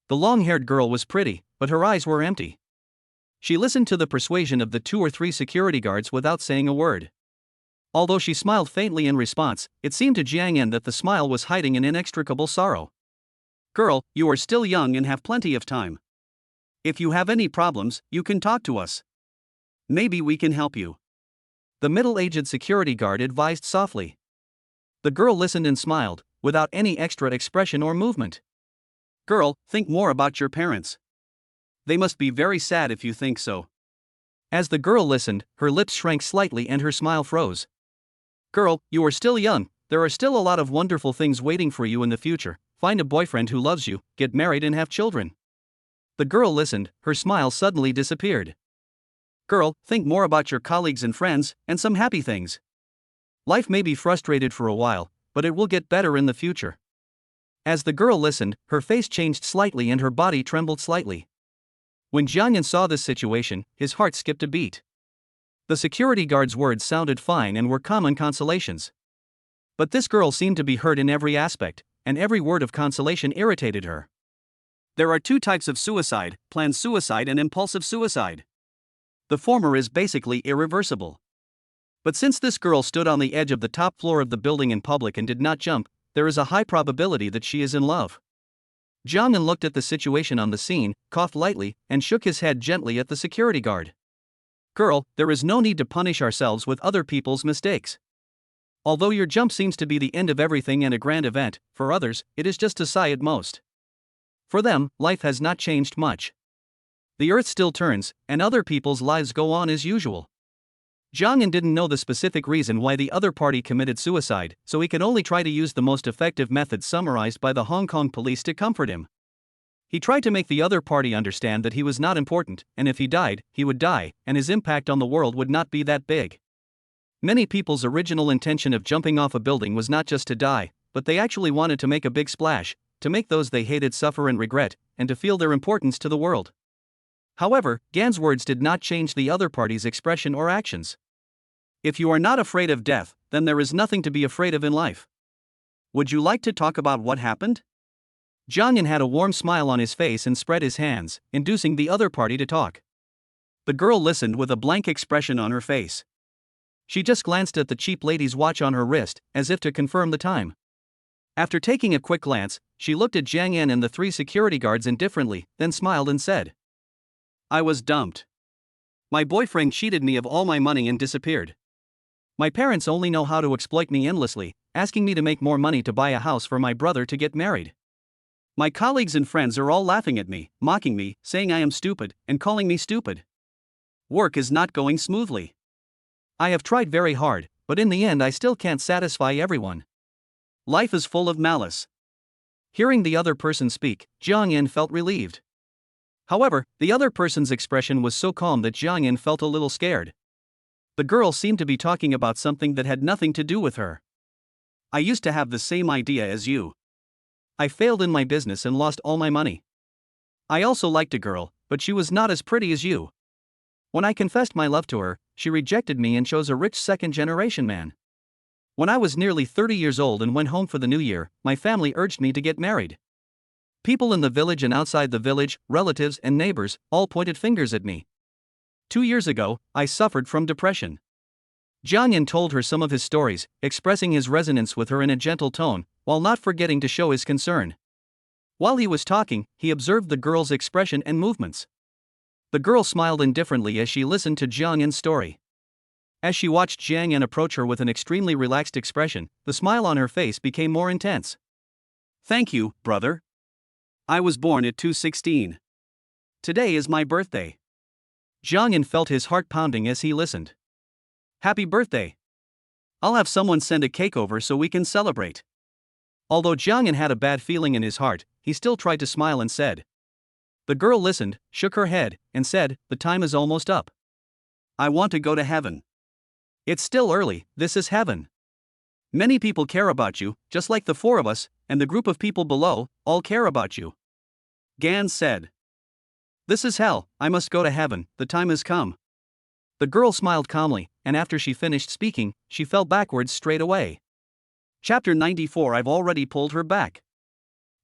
Speaker 1: The long-haired girl was pretty, but her eyes were empty. She listened to the persuasion of the 2 or 3 security guards without saying a word. Although she smiled faintly in response, it seemed to Jiang that the smile was hiding an inextricable sorrow. "Girl, you are still young and have plenty of time. If you have any problems, you can talk to us. Maybe we can help you," the middle-aged security guard advised softly. The girl listened and smiled, without any extra expression or movement. "Girl, think more about your parents. They must be very sad if you think so." As the girl listened, her lips shrank slightly and her smile froze. "Girl, you are still young, there are still a lot of wonderful things waiting for you in the future. Find a boyfriend who loves you, get married and have children." The girl listened, her smile suddenly disappeared. "Girl, think more about your colleagues and friends, and some happy things. Life may be frustrated for a while, but it will get better in the future." As the girl listened, her face changed slightly and her body trembled slightly. When Jiang saw this situation, his heart skipped a beat. The security guard's words sounded fine and were common consolations. But this girl seemed to be hurt in every aspect, and every word of consolation irritated her. There are 2 types of suicide: planned suicide and impulsive suicide. The former is basically irreversible. But since this girl stood on the edge of the top floor of the building in public and did not jump, there is a high probability that she is in love. Jiang looked at the situation on the scene, coughed lightly, and shook his head gently at the security guard. "Girl, there is no need to punish ourselves with other people's mistakes. Although your jump seems to be the end of everything and a grand event, for others, it is just a sigh at most. For them, life has not changed much. The earth still turns, and other people's lives go on as usual." Jiang didn't know the specific reason why the other party committed suicide, so he could only try to use the most effective method summarized by the Hong Kong police to comfort him. He tried to make the other party understand that he was not important, and if he died, he would die, and his impact on the world would not be that big. Many people's original intention of jumping off a building was not just to die, but they actually wanted to make a big splash, to make those they hated suffer and regret, and to feel their importance to the world. However, Gan's words did not change the other party's expression or actions. "If you are not afraid of death, then there is nothing to be afraid of in life. Would you like to talk about what happened?" Jiang had a warm smile on his face and spread his hands, inducing the other party to talk. The girl listened with a blank expression on her face. She just glanced at the cheap lady's watch on her wrist, as if to confirm the time. After taking a quick glance, she looked at Jiang and the 3 security guards indifferently, then smiled and said, "I was dumped. My boyfriend cheated me of all my money and disappeared. My parents only know how to exploit me endlessly, asking me to make more money to buy a house for my brother to get married. My colleagues and friends are all laughing at me, mocking me, saying I am stupid, and calling me stupid. Work is not going smoothly. I have tried very hard, but in the end I still can't satisfy everyone. Life is full of malice." Hearing the other person speak, Jiang felt relieved. However, the other person's expression was so calm that Jiang felt a little scared. The girl seemed to be talking about something that had nothing to do with her. "I used to have the same idea as you. I failed in my business and lost all my money. I also liked a girl, but she was not as pretty as you. When I confessed my love to her, she rejected me and chose a rich second-generation man. When I was nearly 30 years old and went home for the new year, my family urged me to get married. People in the village and outside the village, relatives and neighbors, all pointed fingers at me. 2 years ago, I suffered from depression." Jiang told her some of his stories, expressing his resonance with her in a gentle tone, while not forgetting to show his concern. While he was talking, he observed the girl's expression and movements. The girl smiled indifferently as she listened to Jiang's story. As she watched Jiang approach her with an extremely relaxed expression, the smile on her face became more intense. "Thank you, brother. I was born at 216. Today is my birthday." Jiang felt his heart pounding as he listened. "Happy birthday. I'll have someone send a cake over so we can celebrate." Although Jiang had a bad feeling in his heart, he still tried to smile and said. The girl listened, shook her head, and said, "The time is almost up. I want to go to heaven." "It's still early, this is heaven. Many people care about you, just like the 4 of us, and the group of people below, all care about you. Gan said. This is hell, I must go to heaven, the time has come. The girl smiled calmly, and after she finished speaking, she fell backwards straight away. Chapter 94. I've already pulled her back.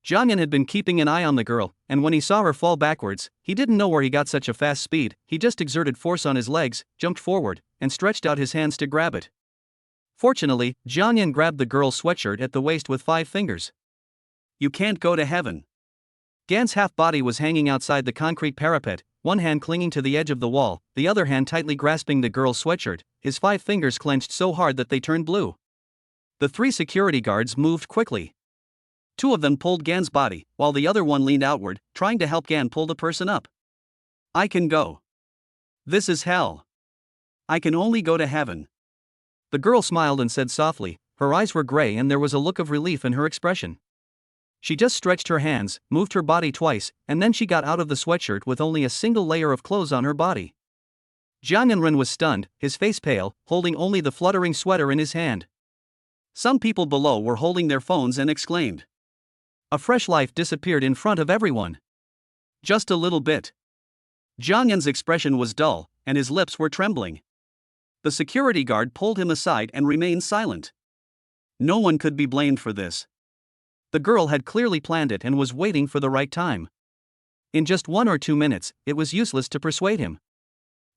Speaker 1: Jiangyan had been keeping an eye on the girl, and when he saw her fall backwards, he didn't know where he got such a fast speed. He just exerted force on his legs, jumped forward, and stretched out his hands to grab it. Fortunately, Jiangyan grabbed the girl's sweatshirt at the waist with 5 fingers. You can't go to heaven. Gan's half body was hanging outside the concrete parapet, one hand clinging to the edge of the wall, the other hand tightly grasping the girl's sweatshirt, his 5 fingers clenched so hard that they turned blue. The 3 security guards moved quickly. 2 of them pulled Gan's body, while the other one leaned outward, trying to help Gan pull the person up. I can go. This is hell. I can only go to heaven. The girl smiled and said softly, her eyes were gray and there was a look of relief in her expression. She just stretched her hands, moved her body twice, and then she got out of the sweatshirt with only a single layer of clothes on her body. Jiang Yanren was stunned, his face pale, holding only the fluttering sweater in his hand. Some people below were holding their phones and exclaimed. A fresh life disappeared in front of everyone. Just a little bit. Jiang Yan's expression was dull, and his lips were trembling. The security guard pulled him aside and remained silent. No one could be blamed for this. The girl had clearly planned it and was waiting for the right time. In just 1 or 2 minutes, it was useless to persuade him.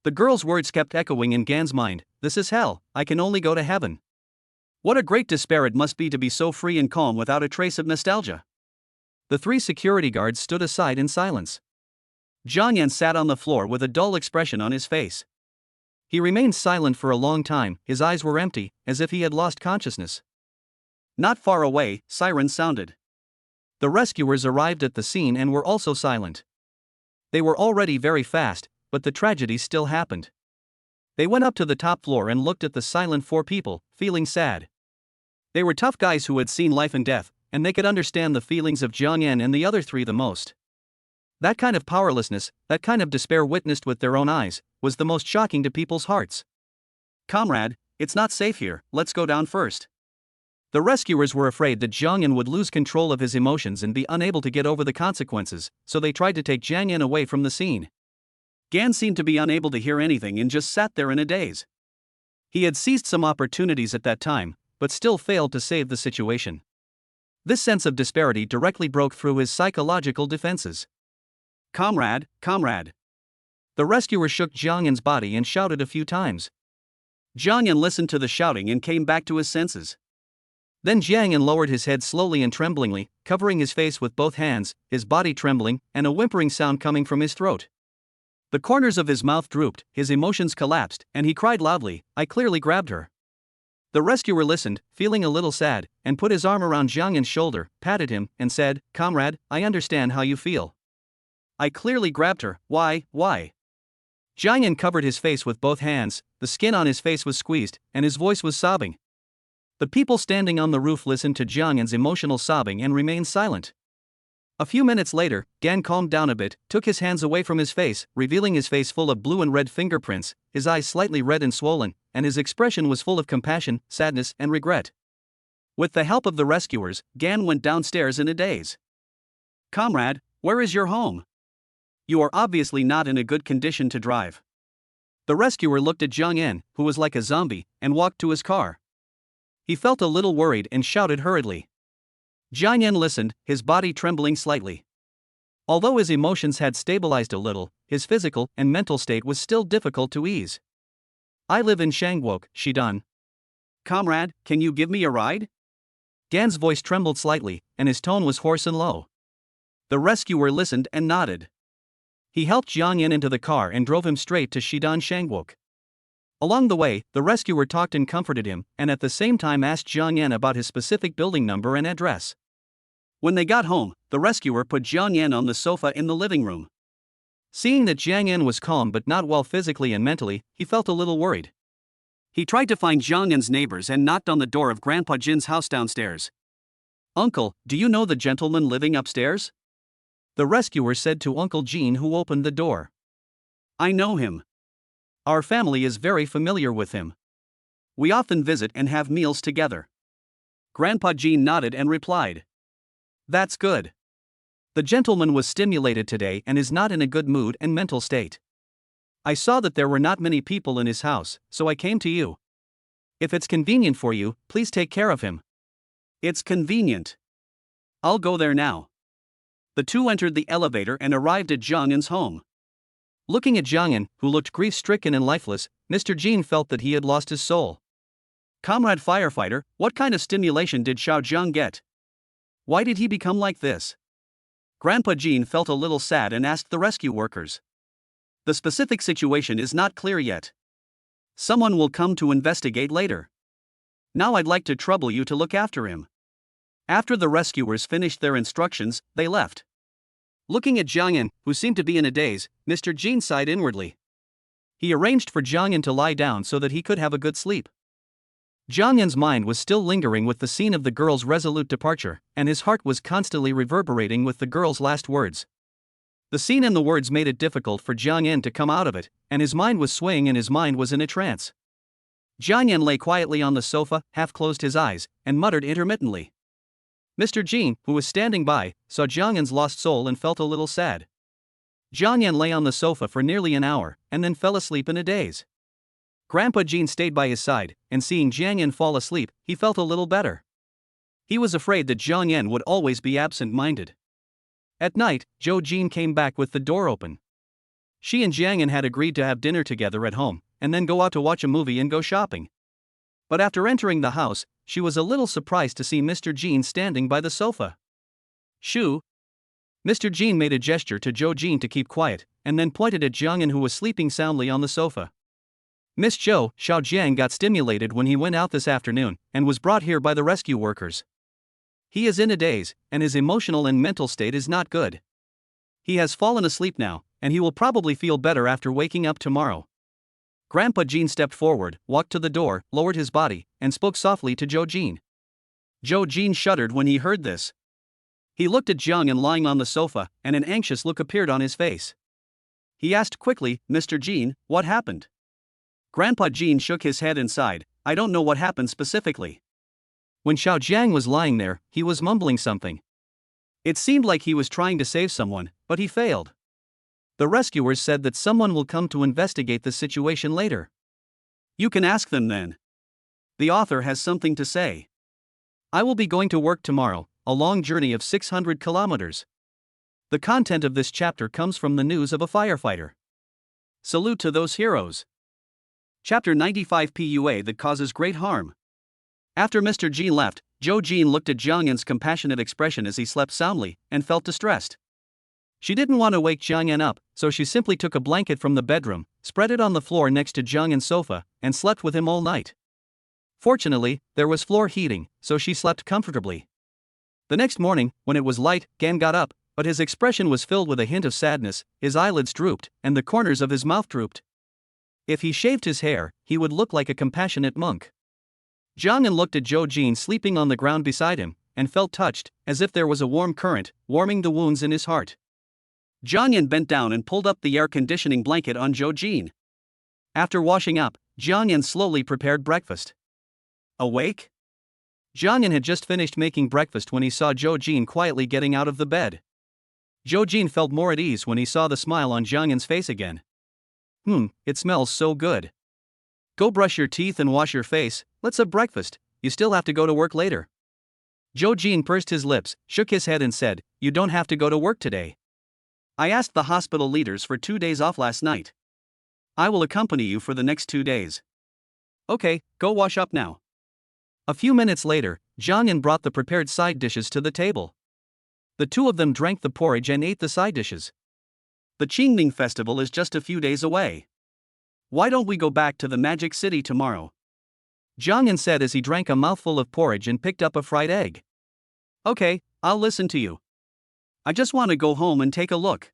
Speaker 1: The girl's words kept echoing in Gan's mind, this is hell, I can only go to heaven. What a great despair it must be to be so free and calm without a trace of nostalgia. The 3 security guards stood aside in silence. Jiang Yan sat on the floor with a dull expression on his face. He remained silent for a long time, his eyes were empty, as if he had lost consciousness. Not far away, sirens sounded. The rescuers arrived at the scene and were also silent. They were already very fast, but the tragedy still happened. They went up to the top floor and looked at the silent 4 people, feeling sad. They were tough guys who had seen life and death, and they could understand the feelings of Jiang Yan and the other 3 the most. That kind of powerlessness, that kind of despair witnessed with their own eyes, was the most shocking to people's hearts. Comrade, it's not safe here, let's go down first. The rescuers were afraid that Jiang Yan would lose control of his emotions and be unable to get over the consequences, so they tried to take Jiang Yan away from the scene. Gan seemed to be unable to hear anything and just sat there in a daze. He had seized some opportunities at that time, but still failed to save the situation. This sense of disparity directly broke through his psychological defenses. Comrade, comrade. The rescuer shook Jiang Yan's body and shouted a few times. Jiang Yan listened to the shouting and came back to his senses. Then Jiang Yan lowered his head slowly and tremblingly, covering his face with both hands, his body trembling, and a whimpering sound coming from his throat. The corners of his mouth drooped, his emotions collapsed, and he cried loudly, I clearly grabbed her. The rescuer listened, feeling a little sad, and put his arm around Jiang Yan's shoulder, patted him, and said, Comrade, I understand how you feel. I clearly grabbed her, why? Jiang Yan covered his face with both hands, the skin on his face was squeezed, and his voice was sobbing. The people standing on the roof listened to Jiang Yan's emotional sobbing and remained silent. A few minutes later, Gan calmed down a bit, took his hands away from his face, revealing his face full of blue and red fingerprints, his eyes slightly red and swollen, and his expression was full of compassion, sadness, and regret. With the help of the rescuers, Gan went downstairs in a daze. Comrade, where is your home? You are obviously not in a good condition to drive. The rescuer looked at Jiang Yan, who was like a zombie, and walked to his car. He felt a little worried and shouted hurriedly. Jiang Yan listened, his body trembling slightly. Although his emotions had stabilized a little, his physical and mental state was still difficult to ease. I live in Shangguok, Shidan. Comrade, can you give me a ride? Gan's voice trembled slightly, and his tone was hoarse and low. The rescuer listened and nodded. He helped Jiang Yan into the car and drove him straight to Shidan Shangguok. Along the way, the rescuer talked and comforted him, and at the same time asked Jiang Yan about his specific building number and address. When they got home, the rescuer put Jiang Yan on the sofa in the living room. Seeing that Jiang Yan was calm but not well physically and mentally, he felt a little worried. He tried to find Jiang Yan's neighbors and knocked on the door of Grandpa Jin's house downstairs. Uncle, do you know the gentleman living upstairs? The rescuer said to Uncle Jin, who opened the door. I know him. Our family is very familiar with him. We often visit and have meals together. Grandpa Jin nodded and replied. That's good. The gentleman was stimulated today and is not in a good mood and mental state. I saw that there were not many people in his house, so I came to you. If it's convenient for you, please take care of him. It's convenient. I'll go there now. The two entered the elevator and arrived at Zhang Yan's home. Looking at Zhang Yan, who looked grief-stricken and lifeless, Mr. Jean felt that he had lost his soul. Comrade firefighter, what kind of stimulation did Xiao Zhang get? Why did he become like this? Grandpa Jean felt a little sad and asked the rescue workers. The specific situation is not clear yet. Someone will come to investigate later. Now I'd like to trouble you to look after him. After the rescuers finished their instructions, they left. Looking at Zhang Yan, who seemed to be in a daze, Mr. Jean sighed inwardly. He arranged for Zhang Yan to lie down so that he could have a good sleep. Zhang Yan's mind was still lingering with the scene of the girl's resolute departure, and his heart was constantly reverberating with the girl's last words. The scene and the words made it difficult for Zhang Yan to come out of it, and his mind was swaying and his mind was in a trance. Zhang Yan lay quietly on the sofa, half closed his eyes, and muttered intermittently. Mr. Jean, who was standing by, saw Zhang Yan's lost soul and felt a little sad. Zhang Yan lay on the sofa for nearly an hour, and then fell asleep in a daze. Grandpa Jean stayed by his side, and seeing Zhang Yan fall asleep, he felt a little better. He was afraid that Zhang Yan would always be absent-minded. At night, Zhou Jin came back with the door open. She and Zhang Yan had agreed to have dinner together at home, and then go out to watch a movie and go shopping. But after entering the house, she was a little surprised to see Mr. Jean standing by the sofa. Shoo! Mr. Jean made a gesture to Zhou Jin to keep quiet, and then pointed at Zhang Yan, who was sleeping soundly on the sofa. Miss Zhou, Xiao Jiang got stimulated when he went out this afternoon, and was brought here by the rescue workers. He is in a daze, and his emotional and mental state is not good. He has fallen asleep now, and he will probably feel better after waking up tomorrow. Grandpa Jean stepped forward, walked to the door, lowered his body, and spoke softly to Zhou Jin. Zhou Jin shuddered when he heard this. He looked at Zhang Yan lying on the sofa, and an anxious look appeared on his face. He asked quickly, Mr. Jean, what happened? Grandpa Jean shook his head and sighed, I don't know what happened specifically. When Xiao Jiang was lying there, he was mumbling something. It seemed like he was trying to save someone, but he failed. The rescuers said that someone will come to investigate the situation later. You can ask them then. The author has something to say. I will be going to work tomorrow, a long journey of 600 kilometers. The content of this chapter comes from the news of a firefighter. Salute to those heroes. Chapter 95 PUA that causes great harm. After Mr. Jean left, Zhou Jin looked at Zhang Yan's compassionate expression as he slept soundly, and felt distressed. She didn't want to wake Zhang Yan up, so she simply took a blanket from the bedroom, spread it on the floor next to Zhang Yan's sofa, and slept with him all night. Fortunately, there was floor heating, so she slept comfortably. The next morning, when it was light, Gan got up, but his expression was filled with a hint of sadness, his eyelids drooped, and the corners of his mouth drooped. If he shaved his hair, he would look like a compassionate monk. Zhang Yan looked at Zhou Jin sleeping on the ground beside him, and felt touched, as if there was a warm current, warming the wounds in his heart. Zhang Yan bent down and pulled up the air-conditioning blanket on Zhou Jin. After washing up, Zhang Yan slowly prepared breakfast. Awake? Zhang Yan had just finished making breakfast when he saw Zhou Jin quietly getting out of the bed. Zhou Jin felt more at ease when he saw the smile on Zhang Yan's face again. It smells so good. Go brush your teeth and wash your face, let's have breakfast, you still have to go to work later. Zhou Jin pursed his lips, shook his head and said, You don't have to go to work today. I asked the hospital leaders for 2 days off last night. I will accompany you for the next 2 days. Okay, go wash up now. A few minutes later, Zhang Yan brought the prepared side dishes to the table. The two of them drank the porridge and ate the side dishes. The Qingming festival is just a few days away. Why don't we go back to the Magic City tomorrow? Zhang Yan said as he drank a mouthful of porridge and picked up a fried egg. Okay, I'll listen to you. I just want to go home and take a look.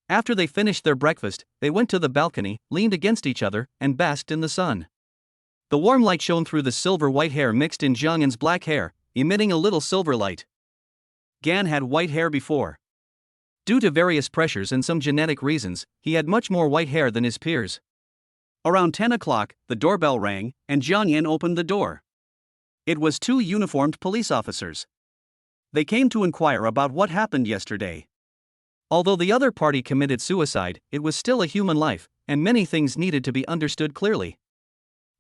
Speaker 1: After they finished their breakfast, they went to the balcony, leaned against each other, and basked in the sun. The warm light shone through the silver-white hair mixed in Zhang Yan's black hair, emitting a little silver light. Gan had white hair before. Due to various pressures and some genetic reasons, he had much more white hair than his peers. Around 10 o'clock, the doorbell rang, and Zhang Yan opened the door. It was 2 uniformed police officers. They came to inquire about what happened yesterday. Although the other party committed suicide, it was still a human life, and many things needed to be understood clearly.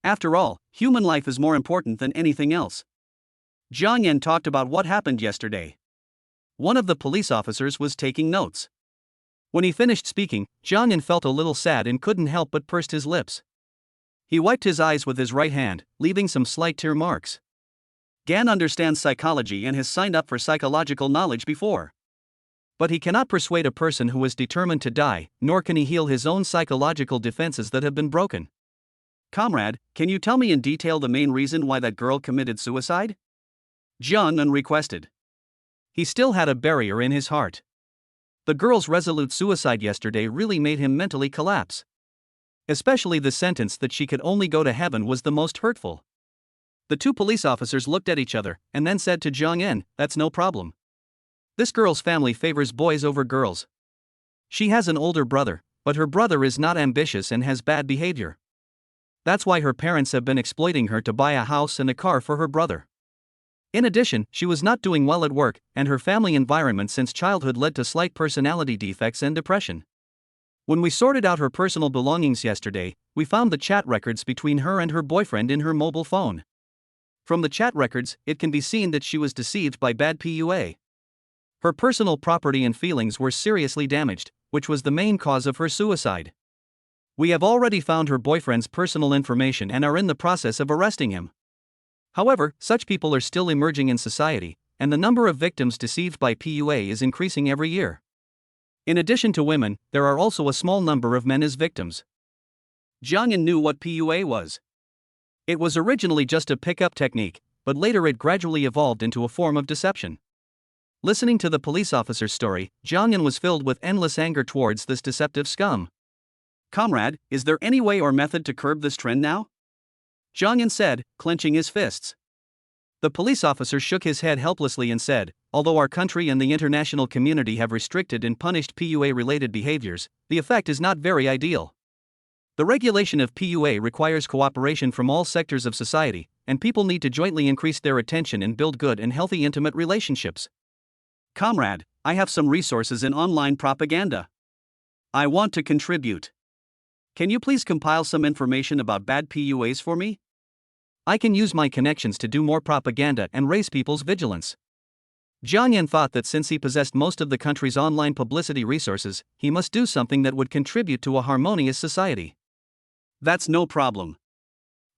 Speaker 1: After all, human life is more important than anything else. Jiang Yan talked about what happened yesterday. One of the police officers was taking notes. When he finished speaking, Jiang Yan felt a little sad and couldn't help but pursed his lips. He wiped his eyes with his right hand, leaving some slight tear marks. Gan understands psychology and has signed up for psychological knowledge before. But he cannot persuade a person who is determined to die, nor can he heal his own psychological defenses that have been broken. Comrade, can you tell me in detail the main reason why that girl committed suicide? Jiang Yan requested. He still had a barrier in his heart. The girl's resolute suicide yesterday really made him mentally collapse. Especially the sentence that she could only go to heaven was the most hurtful. The two police officers looked at each other and then said to Jiang Yan, "That's no problem. This girl's family favors boys over girls. She has an older brother, but her brother is not ambitious and has bad behavior. That's why her parents have been exploiting her to buy a house and a car for her brother. In addition, she was not doing well at work, and her family environment since childhood led to slight personality defects and depression. When we sorted out her personal belongings yesterday, we found the chat records between her and her boyfriend in her mobile phone. From the chat records, it can be seen that she was deceived by bad PUA. Her personal property and feelings were seriously damaged, which was the main cause of her suicide. We have already found her boyfriend's personal information and are in the process of arresting him. However, such people are still emerging in society, and the number of victims deceived by PUA is increasing every year. In addition to women, there are also a small number of men as victims." Jiang Yan knew what PUA was. It was originally just a pickup technique, but later it gradually evolved into a form of deception. Listening to the police officer's story, Jiang Yan was filled with endless anger towards this deceptive scum. "Comrade, is there any way or method to curb this trend now?" Jiang Yan said, clenching his fists. The police officer shook his head helplessly and said, "Although our country and the international community have restricted and punished PUA-related behaviors, the effect is not very ideal. The regulation of PUA requires cooperation from all sectors of society, and people need to jointly increase their attention and build good and healthy intimate relationships. Comrade, I have some resources in online propaganda. I want to contribute. Can you please compile some information about bad PUAs for me? I can use my connections to do more propaganda and raise people's vigilance." Jiang Yan thought that since he possessed most of the country's online publicity resources, he must do something that would contribute to a harmonious society. "That's no problem.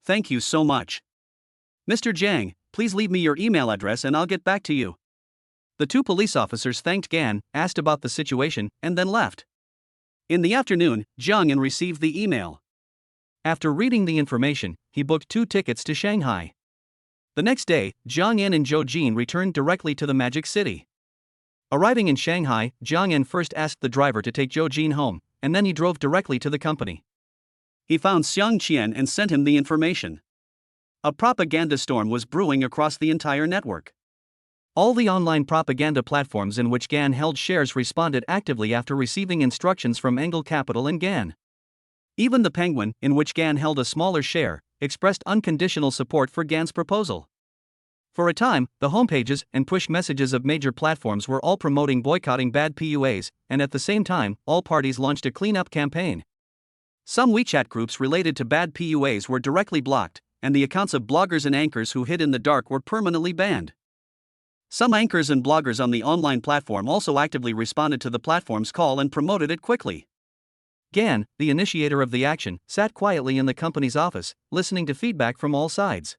Speaker 1: Thank you so much. Mr. Jiang, please leave me your email address and I'll get back to you." The two police officers thanked Gan, asked about the situation, and then left. In the afternoon, Jiang Yan received the email. After reading the information, he booked 2 tickets to Shanghai. The next day, Jiang Yan and Zhou Jin returned directly to the Magic City. Arriving in Shanghai, Jiang Yan first asked the driver to take Zhou Jin home, and then he drove directly to the company. He found Xiang Qian and sent him the information. A propaganda storm was brewing across the entire network. All the online propaganda platforms in which Gan held shares responded actively after receiving instructions from Engel Capital and Gan. Even the Penguin, in which Gan held a smaller share, expressed unconditional support for Gan's proposal. For a time, the homepages and push messages of major platforms were all promoting boycotting bad PUAs, and at the same time, all parties launched a cleanup campaign. Some WeChat groups related to bad PUAs were directly blocked, and the accounts of bloggers and anchors who hid in the dark were permanently banned. Some anchors and bloggers on the online platform also actively responded to the platform's call and promoted it quickly. Gan, the initiator of the action, sat quietly in the company's office, listening to feedback from all sides.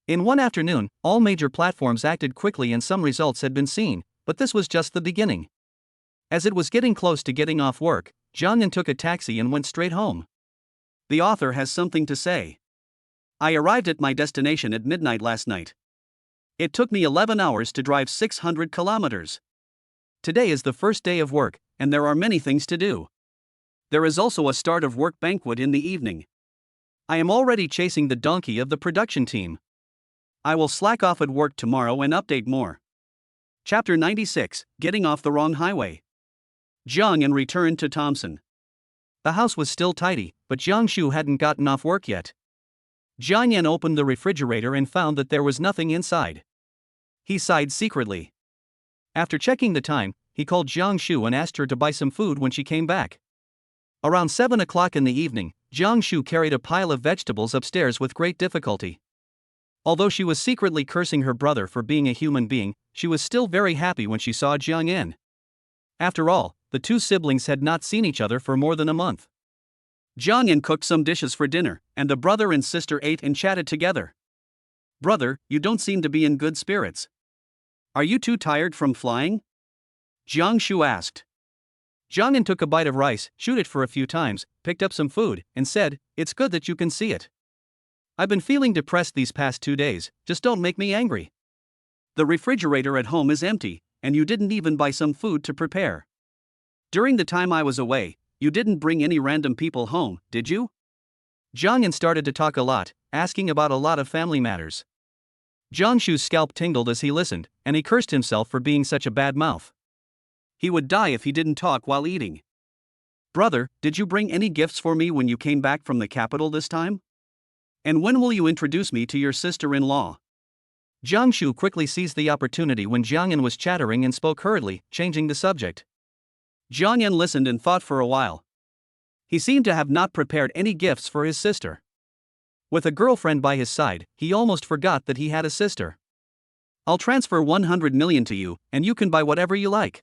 Speaker 1: In one afternoon, all major platforms acted quickly and some results had been seen, but this was just the beginning. As it was getting close to getting off work, Jiang Yan took a taxi and went straight home. The author has something to say. "I arrived at my destination at midnight last night. It took me 11 hours to drive 600 kilometers. Today is the first day of work, and there are many things to do. There is also a start of work banquet in the evening. I am already chasing the donkey of the production team. I will slack off at work tomorrow and update more." Chapter 96, Getting Off the Wrong Highway. Jiang Yan returned to Thompson. The house was still tidy, but Jiang Shu hadn't gotten off work yet. Jiang Yan opened the refrigerator and found that there was nothing inside. He sighed secretly. After checking the time, he called Jiang Shu and asked her to buy some food when she came back. Around 7 o'clock in the evening, Jiang Shu carried a pile of vegetables upstairs with great difficulty. Although she was secretly cursing her brother for being a human being, she was still very happy when she saw Jiang Yan. After all, the two siblings had not seen each other for more than a month. Jiang Yan cooked some dishes for dinner, and the brother and sister ate and chatted together. "Brother, you don't seem to be in good spirits. Are you too tired from flying?" Jiang Shu asked. Jiang Yan took a bite of rice, chewed it for a few times, picked up some food, and said, "It's good that you can see it. I've been feeling depressed these past 2 days, just don't make me angry. The refrigerator at home is empty, and you didn't even buy some food to prepare. During the time I was away, you didn't bring any random people home, did you?" Jiang Yan started to talk a lot, asking about a lot of family matters. Jiang Shu's scalp tingled as he listened, and he cursed himself for being such a bad mouth. He would die if he didn't talk while eating. "Brother, did you bring any gifts for me when you came back from the capital this time? And when will you introduce me to your sister-in-law?" Jiang Shu quickly seized the opportunity when Jiang Yan was chattering and spoke hurriedly, changing the subject. Jiang Yan listened and thought for a while. He seemed to have not prepared any gifts for his sister. With a girlfriend by his side, he almost forgot that he had a sister. "I'll transfer 100 million to you, and you can buy whatever you like."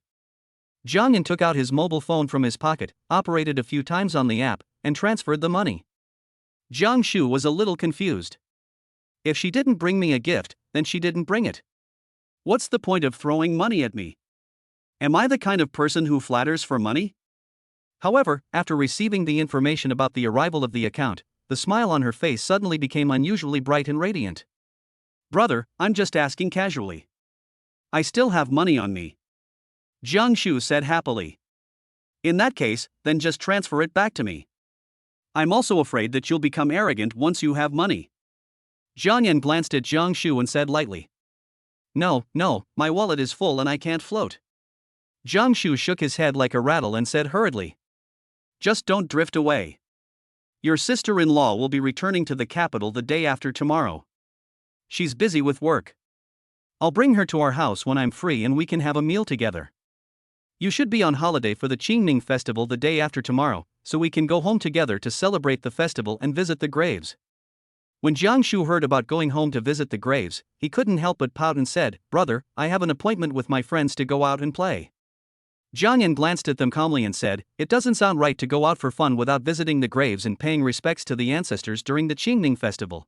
Speaker 1: Jiang Yan took out his mobile phone from his pocket, operated a few times on the app, and transferred the money. Jiang Shu was a little confused. If she didn't bring me a gift, then she didn't bring it. What's the point of throwing money at me? Am I the kind of person who flatters for money? However, after receiving the information about the arrival of the account, the smile on her face suddenly became unusually bright and radiant. "Brother, I'm just asking casually. I still have money on me," Jiang Shu said happily. "In that case, then just transfer it back to me. I'm also afraid that you'll become arrogant once you have money." Jiang Yan glanced at Jiang Shu and said lightly, No, my wallet is full and I can't float." Jiang Shu shook his head like a rattle and said hurriedly, "Just don't drift away. Your sister-in-law will be returning to the capital the day after tomorrow. She's busy with work. I'll bring her to our house when I'm free and we can have a meal together. You should be on holiday for the Qingming festival the day after tomorrow, so we can go home together to celebrate the festival and visit the graves." When Jiang Shu heard about going home to visit the graves, he couldn't help but pout and said, "Brother, I have an appointment with my friends to go out and play." Jiang Yan glanced at them calmly and said, "It doesn't sound right to go out for fun without visiting the graves and paying respects to the ancestors during the Qingming festival.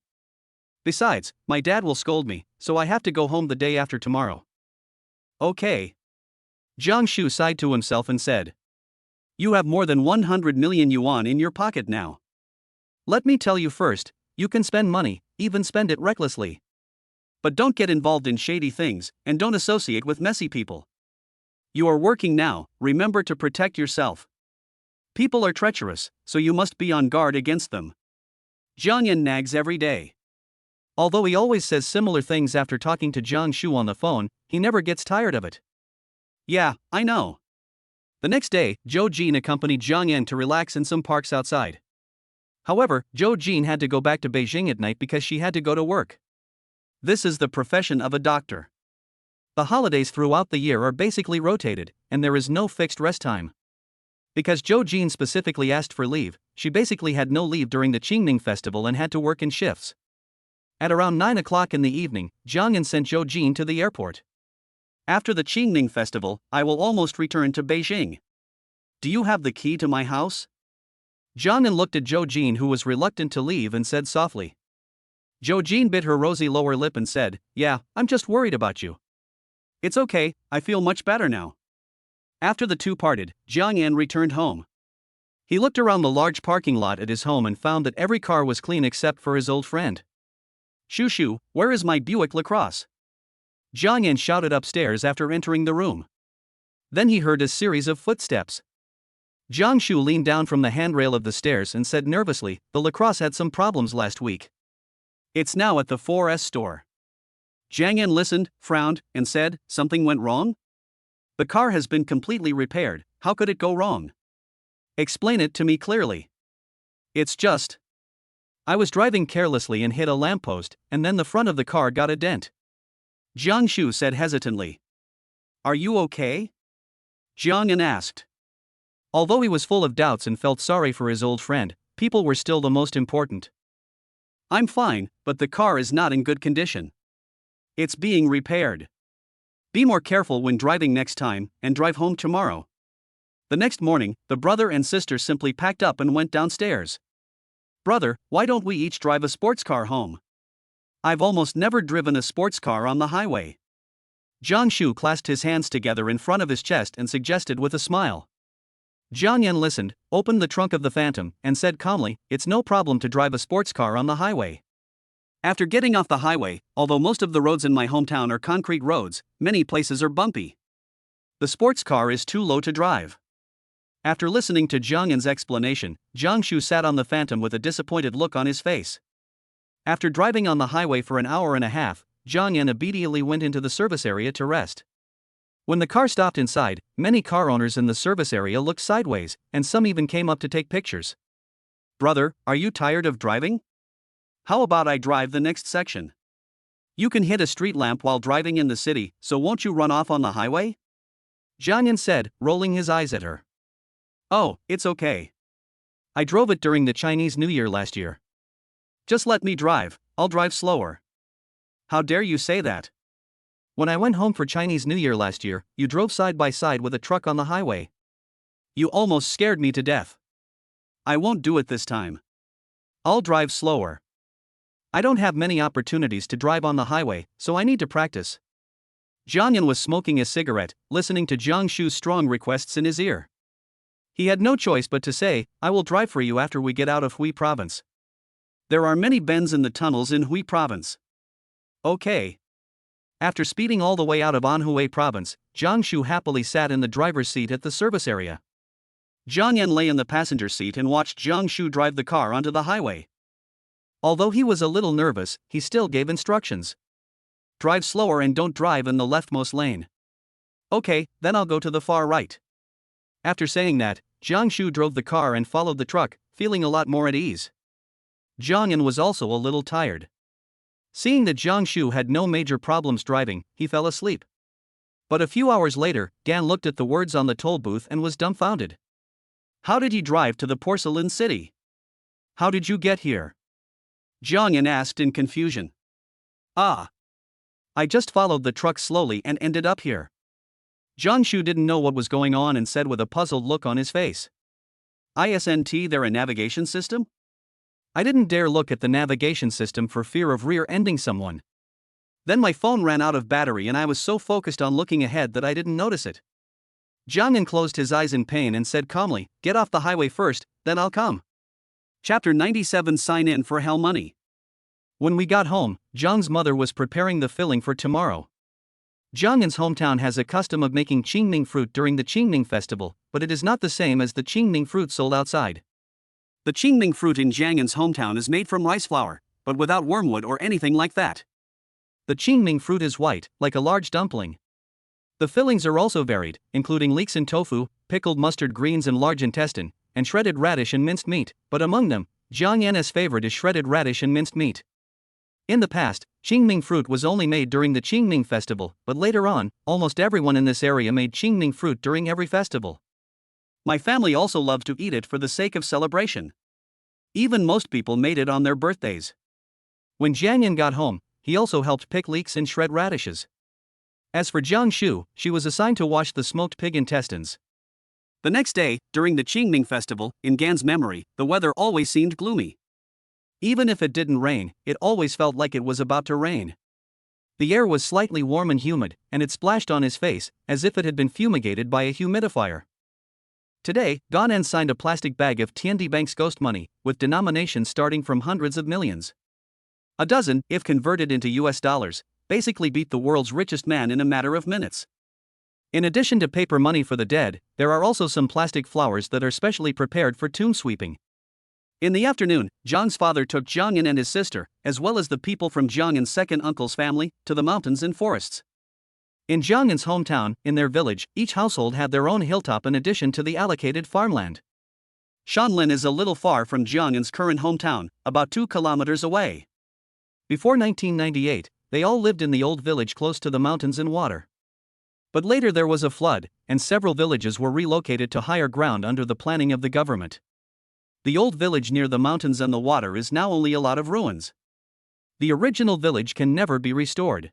Speaker 1: Besides, my dad will scold me, so I have to go home the day after tomorrow." "Okay." Jiang Shu sighed to himself and said, "You have more than 100 million yuan in your pocket now. Let me tell you first, you can spend money, even spend it recklessly. But don't get involved in shady things, and don't associate with messy people. You are working now, remember to protect yourself. People are treacherous, so you must be on guard against them." Jiang Yan nags every day. Although he always says similar things after talking to Jiang Shu on the phone, he never gets tired of it. "Yeah, I know." The next day, Zhou Jin accompanied Jiang Yan to relax in some parks outside. However, Zhou Jin had to go back to Beijing at night because she had to go to work. This is the profession of a doctor. The holidays throughout the year are basically rotated, and there is no fixed rest time. Because Zhou Jin specifically asked for leave, she basically had no leave during the Qingming festival and had to work in shifts. At around 9 o'clock in the evening, Jiang Yan sent Zhou Jin to the airport. "After the Qingming festival, I will almost return to Beijing. Do you have the key to my house?" Jiang Yan looked at Zhou Jin, who was reluctant to leave, and said softly. Zhou Jin bit her rosy lower lip and said, "Yeah, I'm just worried about you." "It's okay, I feel much better now." After the two parted, Jiang Yan returned home. He looked around the large parking lot at his home and found that every car was clean except for his old friend. Shu, where is my Buick LaCrosse?" Jiang Yan shouted upstairs after entering the room. Then he heard a series of footsteps. Jiang Shu leaned down from the handrail of the stairs and said nervously, "The LaCrosse had some problems last week. It's now at the 4S store." Jiang Yan listened, frowned, and said, "Something went wrong? The car has been completely repaired, how could it go wrong? Explain it to me clearly." "It's just. I was driving carelessly and hit a lamppost, and then the front of the car got a dent," Jiang Shu said hesitantly. Are you okay? Jiangyan asked. Although he was full of doubts and felt sorry for his old friend, people were still the most important. I'm fine, but the car is not in good condition. It's being repaired. Be more careful when driving next time, and drive home tomorrow. The next morning, the brother and sister simply packed up and went downstairs. Brother, why don't we each drive a sports car home? I've almost never driven a sports car on the highway. Jiang Shu clasped his hands together in front of his chest and suggested with a smile. Jiang Yan listened, opened the trunk of the Phantom, and said calmly, "It's no problem to drive a sports car on the highway." After getting off the highway, although most of the roads in my hometown are concrete roads, many places are bumpy. The sports car is too low to drive. After listening to Jiang Yan's explanation, Jiang Shu sat on the Phantom with a disappointed look on his face. After driving on the highway for an hour and a half, Jiang Yan immediately went into the service area to rest. When the car stopped inside, many car owners in the service area looked sideways, and some even came up to take pictures. Brother, are you tired of driving? How about I drive the next section? You can hit a street lamp while driving in the city, so won't you run off on the highway? Jiang Yan said, rolling his eyes at her. Oh, it's okay. I drove it during the Chinese New Year last year. Just let me drive, I'll drive slower. How dare you say that? When I went home for Chinese New Year last year, you drove side by side with a truck on the highway. You almost scared me to death. I won't do it this time. I'll drive slower. I don't have many opportunities to drive on the highway, so I need to practice. Jiang Yan was smoking a cigarette, listening to Jiang Shu's strong requests in his ear. He had no choice but to say, "I will drive for you after we get out of Hui Province. There are many bends in the tunnels in Hui Province." Okay. After speeding all the way out of Anhui Province, Jiang Shu happily sat in the driver's seat at the service area. Jiang Yan lay in the passenger seat and watched Jiang Shu drive the car onto the highway. Although he was a little nervous, he still gave instructions. Drive slower and don't drive in the leftmost lane. Okay, then I'll go to the far right. After saying that, Jiang Shu drove the car and followed the truck, feeling a lot more at ease. Jiang Yan was also a little tired. Seeing that Jiang Shu had no major problems driving, he fell asleep. But a few hours later, Dan looked at the words on the toll booth and was dumbfounded. How did you drive to the porcelain city? How did you get here? Jiang Yan asked in confusion. I just followed the truck slowly and ended up here. Jiang Shu didn't know what was going on and said with a puzzled look on his face. Isn't there a navigation system? I didn't dare look at the navigation system for fear of rear-ending someone. Then my phone ran out of battery and I was so focused on looking ahead that I didn't notice it. Jiang Yan closed his eyes in pain and said calmly, "Get off the highway first, then I'll come." Chapter 97 Sign in for Hell Money. When we got home, Jiang's mother was preparing the filling for tomorrow. Jiang Yan's hometown has a custom of making Qingming fruit during the Qingming festival, but it is not the same as the Qingming fruit sold outside. The Qingming fruit in Jiang Yan's hometown is made from rice flour, but without wormwood or anything like that. The Qingming fruit is white, like a large dumpling. The fillings are also varied, including leeks and tofu, pickled mustard greens and large intestine, and shredded radish and minced meat, but among them, Jiang Yan's favorite is shredded radish and minced meat. In the past, Qingming fruit was only made during the Qingming festival, but later on, almost everyone in this area made Qingming fruit during every festival. My family also loved to eat it for the sake of celebration. Even most people made it on their birthdays. When Jiang Yan got home, he also helped pick leeks and shred radishes. As for Jiang Shu, she was assigned to wash the smoked pig intestines. The next day, during the Qingming festival, in Gan's memory, the weather always seemed gloomy. Even if it didn't rain, it always felt like it was about to rain. The air was slightly warm and humid, and it splashed on his face, as if it had been fumigated by a humidifier. Today, Ganan signed a plastic bag of Tiandi Bank's ghost money, with denominations starting from hundreds of millions. A dozen, if converted into US dollars, basically beat the world's richest man in a matter of minutes. In addition to paper money for the dead, there are also some plastic flowers that are specially prepared for tomb sweeping. In the afternoon, Jiang's father took Jiang Yan and his sister, as well as the people from Jiang Yan's second uncle's family, to the mountains and forests. In Jiang Yan's hometown, in their village, each household had their own hilltop in addition to the allocated farmland. Shanlin is a little far from Jiang Yan's current hometown, about 2 kilometers away. Before 1998, they all lived in the old village close to the mountains and water. But later there was a flood, and several villages were relocated to higher ground under the planning of the government. The old village near the mountains and the water is now only a lot of ruins. The original village can never be restored.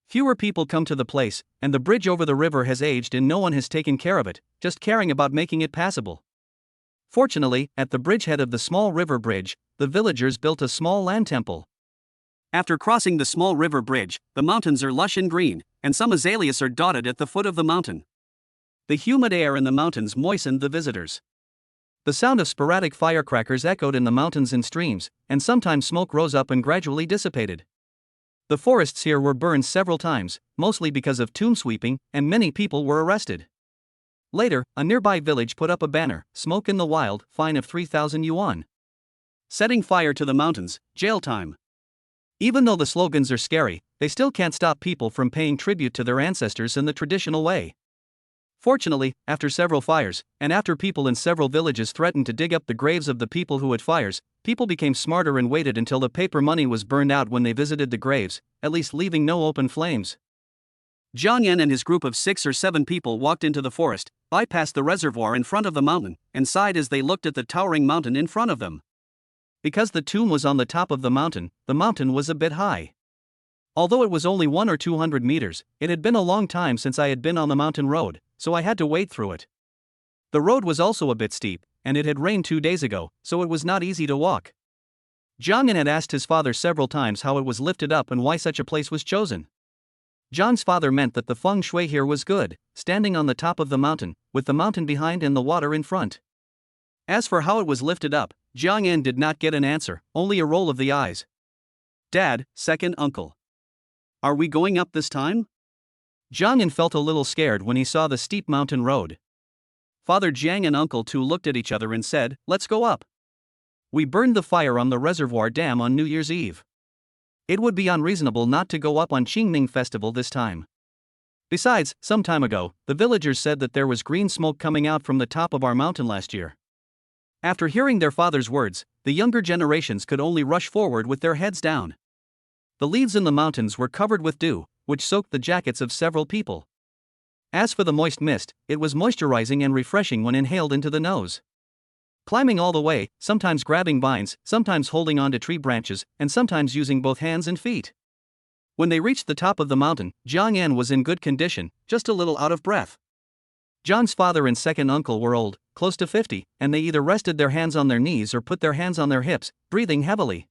Speaker 1: Fewer people come to the place, and the bridge over the river has aged and no one has taken care of it, just caring about making it passable. Fortunately, at the bridgehead of the small river bridge, the villagers built a small land temple. After crossing the small river bridge, the mountains are lush and green, and some azaleas are dotted at the foot of the mountain. The humid air in the mountains moistened the visitors. The sound of sporadic firecrackers echoed in the mountains and streams, and sometimes smoke rose up and gradually dissipated. The forests here were burned several times, mostly because of tomb sweeping, and many people were arrested. Later, a nearby village put up a banner, "Smoke in the wild, fine of 3,000 yuan. Setting fire to the mountains, jail time." Even though the slogans are scary, they still can't stop people from paying tribute to their ancestors in the traditional way. Fortunately, after several fires, and after people in several villages threatened to dig up the graves of the people who had fires, people became smarter and waited until the paper money was burned out when they visited the graves, at least leaving no open flames. Zhang Yan and his group of 6 or 7 people walked into the forest, bypassed the reservoir in front of the mountain, and sighed as they looked at the towering mountain in front of them. Because the tomb was on the top of the mountain was a bit high. Although it was only 100 or 200 meters, it had been a long time since I had been on the mountain road, so I had to wade through it. The road was also a bit steep, and it had rained 2 days ago, so it was not easy to walk. Zhang Yan had asked his father several times how it was lifted up and why such a place was chosen. Zhang's father meant that the feng shui here was good, standing on the top of the mountain, with the mountain behind and the water in front. As for how it was lifted up, Zhang Yan did not get an answer, only a roll of the eyes. "Dad, second uncle. Are we going up this time?" Zhang Yan felt a little scared when he saw the steep mountain road. Father Jiang and Uncle Tu looked at each other and said, "Let's go up. We burned the fire on the reservoir dam on New Year's Eve. It would be unreasonable not to go up on Qingming Festival this time. Besides, some time ago, the villagers said that there was green smoke coming out from the top of our mountain last year." After hearing their father's words, the younger generations could only rush forward with their heads down. The leaves in the mountains were covered with dew, which soaked the jackets of several people. As for the moist mist, it was moisturizing and refreshing when inhaled into the nose. Climbing all the way, sometimes grabbing vines, sometimes holding onto tree branches, and sometimes using both hands and feet. When they reached the top of the mountain, Zhang Yan was in good condition, just a little out of breath. Zhang's father and second uncle were old, close to 50, and they either rested their hands on their knees or put their hands on their hips, breathing heavily.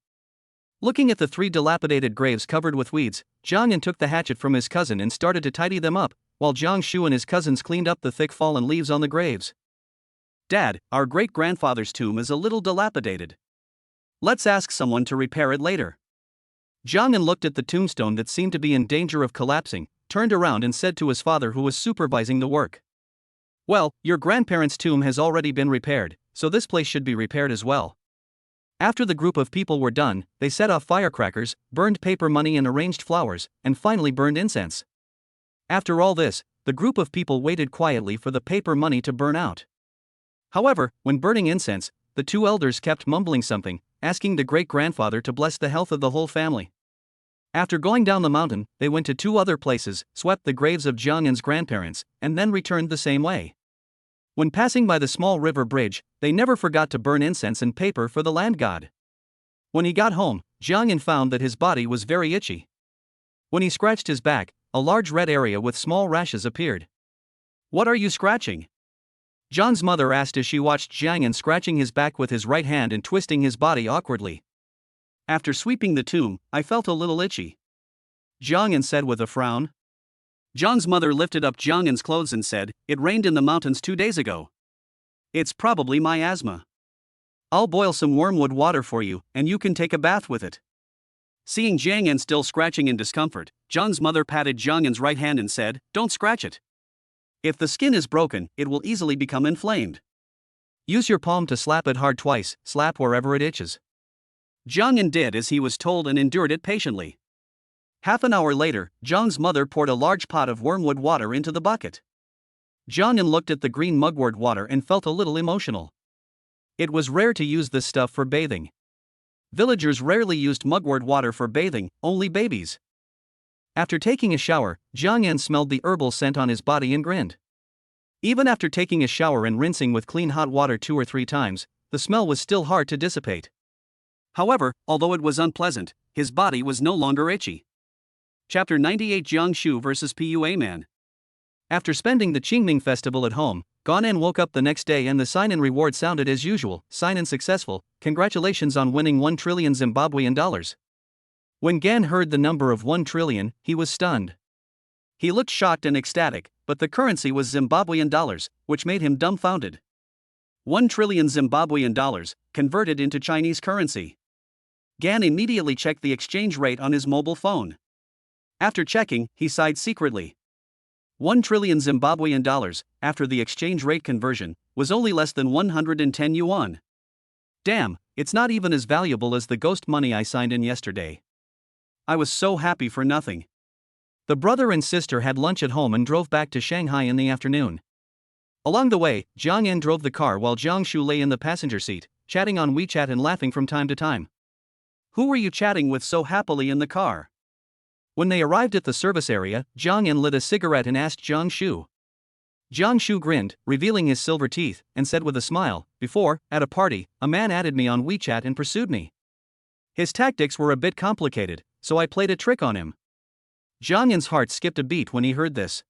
Speaker 1: Looking at the 3 dilapidated graves covered with weeds, Zhang Yan took the hatchet from his cousin and started to tidy them up, while Zhang Shu and his cousins cleaned up the thick fallen leaves on the graves. "Dad, our great-grandfather's tomb is a little dilapidated. Let's ask someone to repair it later." Zhang Yan looked at the tombstone that seemed to be in danger of collapsing, turned around and said to his father who was supervising the work, "Well, your grandparents' tomb has already been repaired, so this place should be repaired as well." After the group of people were done, they set off firecrackers, burned paper money and arranged flowers, and finally burned incense. After all this, the group of people waited quietly for the paper money to burn out. However, when burning incense, the 2 elders kept mumbling something, asking the great-grandfather to bless the health of the whole family. After going down the mountain, they went to 2 other places, swept the graves of Zhang Yan's grandparents, and then returned the same way. When passing by the small river bridge, they never forgot to burn incense and paper for the land god. When he got home, Zhang Yan found that his body was very itchy. When he scratched his back, a large red area with small rashes appeared. "What are you scratching?" Zhang's mother asked as she watched Zhang Yan scratching his back with his right hand and twisting his body awkwardly. "After sweeping the tomb, I felt a little itchy," Zhang Yan said with a frown. Zhang's mother lifted up Zhang Yan's clothes and said, "It rained in the mountains 2 days ago. It's probably my asthma. I'll boil some wormwood water for you, and you can take a bath with it." Seeing Zhang Yan still scratching in discomfort, Zhang's mother patted Zhang Yan's right hand and said, "Don't scratch it. If the skin is broken, it will easily become inflamed. Use your palm to slap it hard twice, slap wherever it itches." Zhang Yan did as he was told and endured it patiently. Half an hour later, Zhang's mother poured a large pot of wormwood water into the bucket. Zhang Yan looked at the green mugwort water and felt a little emotional. It was rare to use this stuff for bathing. Villagers rarely used mugwort water for bathing, only babies. After taking a shower, Jiang Yan smelled the herbal scent on his body and grinned. Even after taking a shower and rinsing with clean hot water 2 or 3 times, the smell was still hard to dissipate. However, although it was unpleasant, his body was no longer itchy. Chapter 98 Jiang Shu vs PUA Man. After spending the Qingming festival at home, Ganen woke up the next day and the sign-in reward sounded as usual, sign-in successful, congratulations on winning 1 trillion Zimbabwean dollars. When Gan heard the number of 1 trillion, he was stunned. He looked shocked and ecstatic, but the currency was Zimbabwean dollars, which made him dumbfounded. 1 trillion Zimbabwean dollars, converted into Chinese currency. Gan immediately checked the exchange rate on his mobile phone. After checking, he sighed secretly. 1 trillion Zimbabwean dollars, after the exchange rate conversion, was only less than 110 yuan. Damn, it's not even as valuable as the ghost money I signed in yesterday. I was so happy for nothing. The brother and sister had lunch at home and drove back to Shanghai in the afternoon. Along the way, Jiang Yan drove the car while Jiang Shu lay in the passenger seat, chatting on WeChat and laughing from time to time. Who were you chatting with so happily in the car? When they arrived at the service area, Jiang Yan lit a cigarette and asked Jiang Shu. Jiang Shu grinned, revealing his silver teeth, and said with a smile, before, at a party, a man added me on WeChat and pursued me. His tactics were a bit complicated, so I played a trick on him. Jiang Yan's heart skipped a beat when he heard this.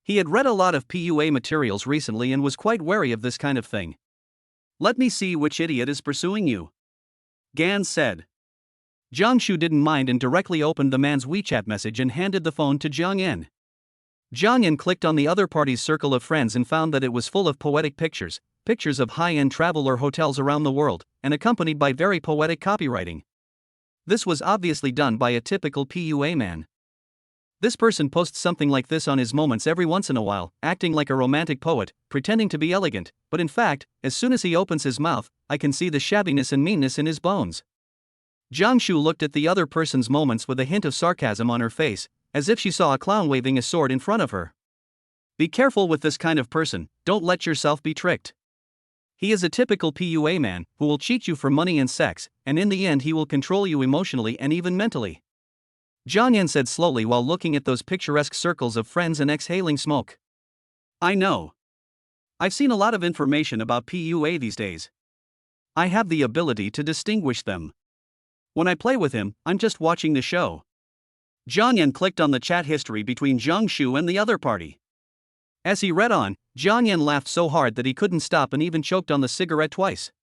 Speaker 1: He had read a lot of PUA materials recently and was quite wary of this kind of thing. Let me see which idiot is pursuing you, Gan said. Jiang Shu didn't mind and directly opened the man's WeChat message and handed the phone to Jiang Yan. Jiang Yan clicked on the other party's circle of friends and found that it was full of poetic pictures of high-end travel or hotels around the world, and accompanied by very poetic copywriting. This was obviously done by a typical PUA man. This person posts something like this on his moments every once in a while, acting like a romantic poet, pretending to be elegant, but in fact, as soon as he opens his mouth, I can see the shabbiness and meanness in his bones. Jiang Shu looked at the other person's moments with a hint of sarcasm on her face, as if she saw a clown waving a sword in front of her. Be careful with this kind of person, don't let yourself be tricked. He is a typical PUA man, who will cheat you for money and sex, and in the end he will control you emotionally and even mentally. Jiang Yan said slowly while looking at those picturesque circles of friends and exhaling smoke. I know. I've seen a lot of information about PUA these days. I have the ability to distinguish them. When I play with him, I'm just watching the show. Jiang Yan clicked on the chat history between Jiang Shu and the other party. As he read on, Jiang Yan laughed so hard that he couldn't stop and even choked on the cigarette twice.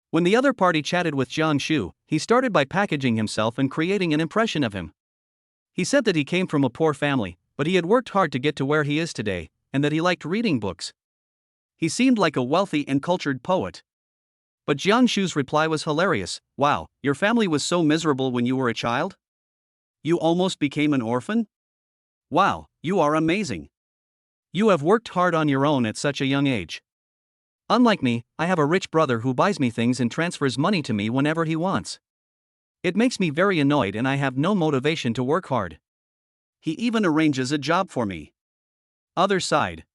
Speaker 1: When the other party chatted with Jiang Shu, he started by packaging himself and creating an impression of him. He said that he came from a poor family, but he had worked hard to get to where he is today, and that he liked reading books. He seemed like a wealthy and cultured poet. But Jiang Shu's reply was hilarious. Wow, your family was so miserable when you were a child? You almost became an orphan? Wow, you are amazing. You have worked hard on your own at such a young age. Unlike me, I have a rich brother who buys me things and transfers money to me whenever he wants. It makes me very annoyed and I have no motivation to work hard. He even arranges a job for me. Other side.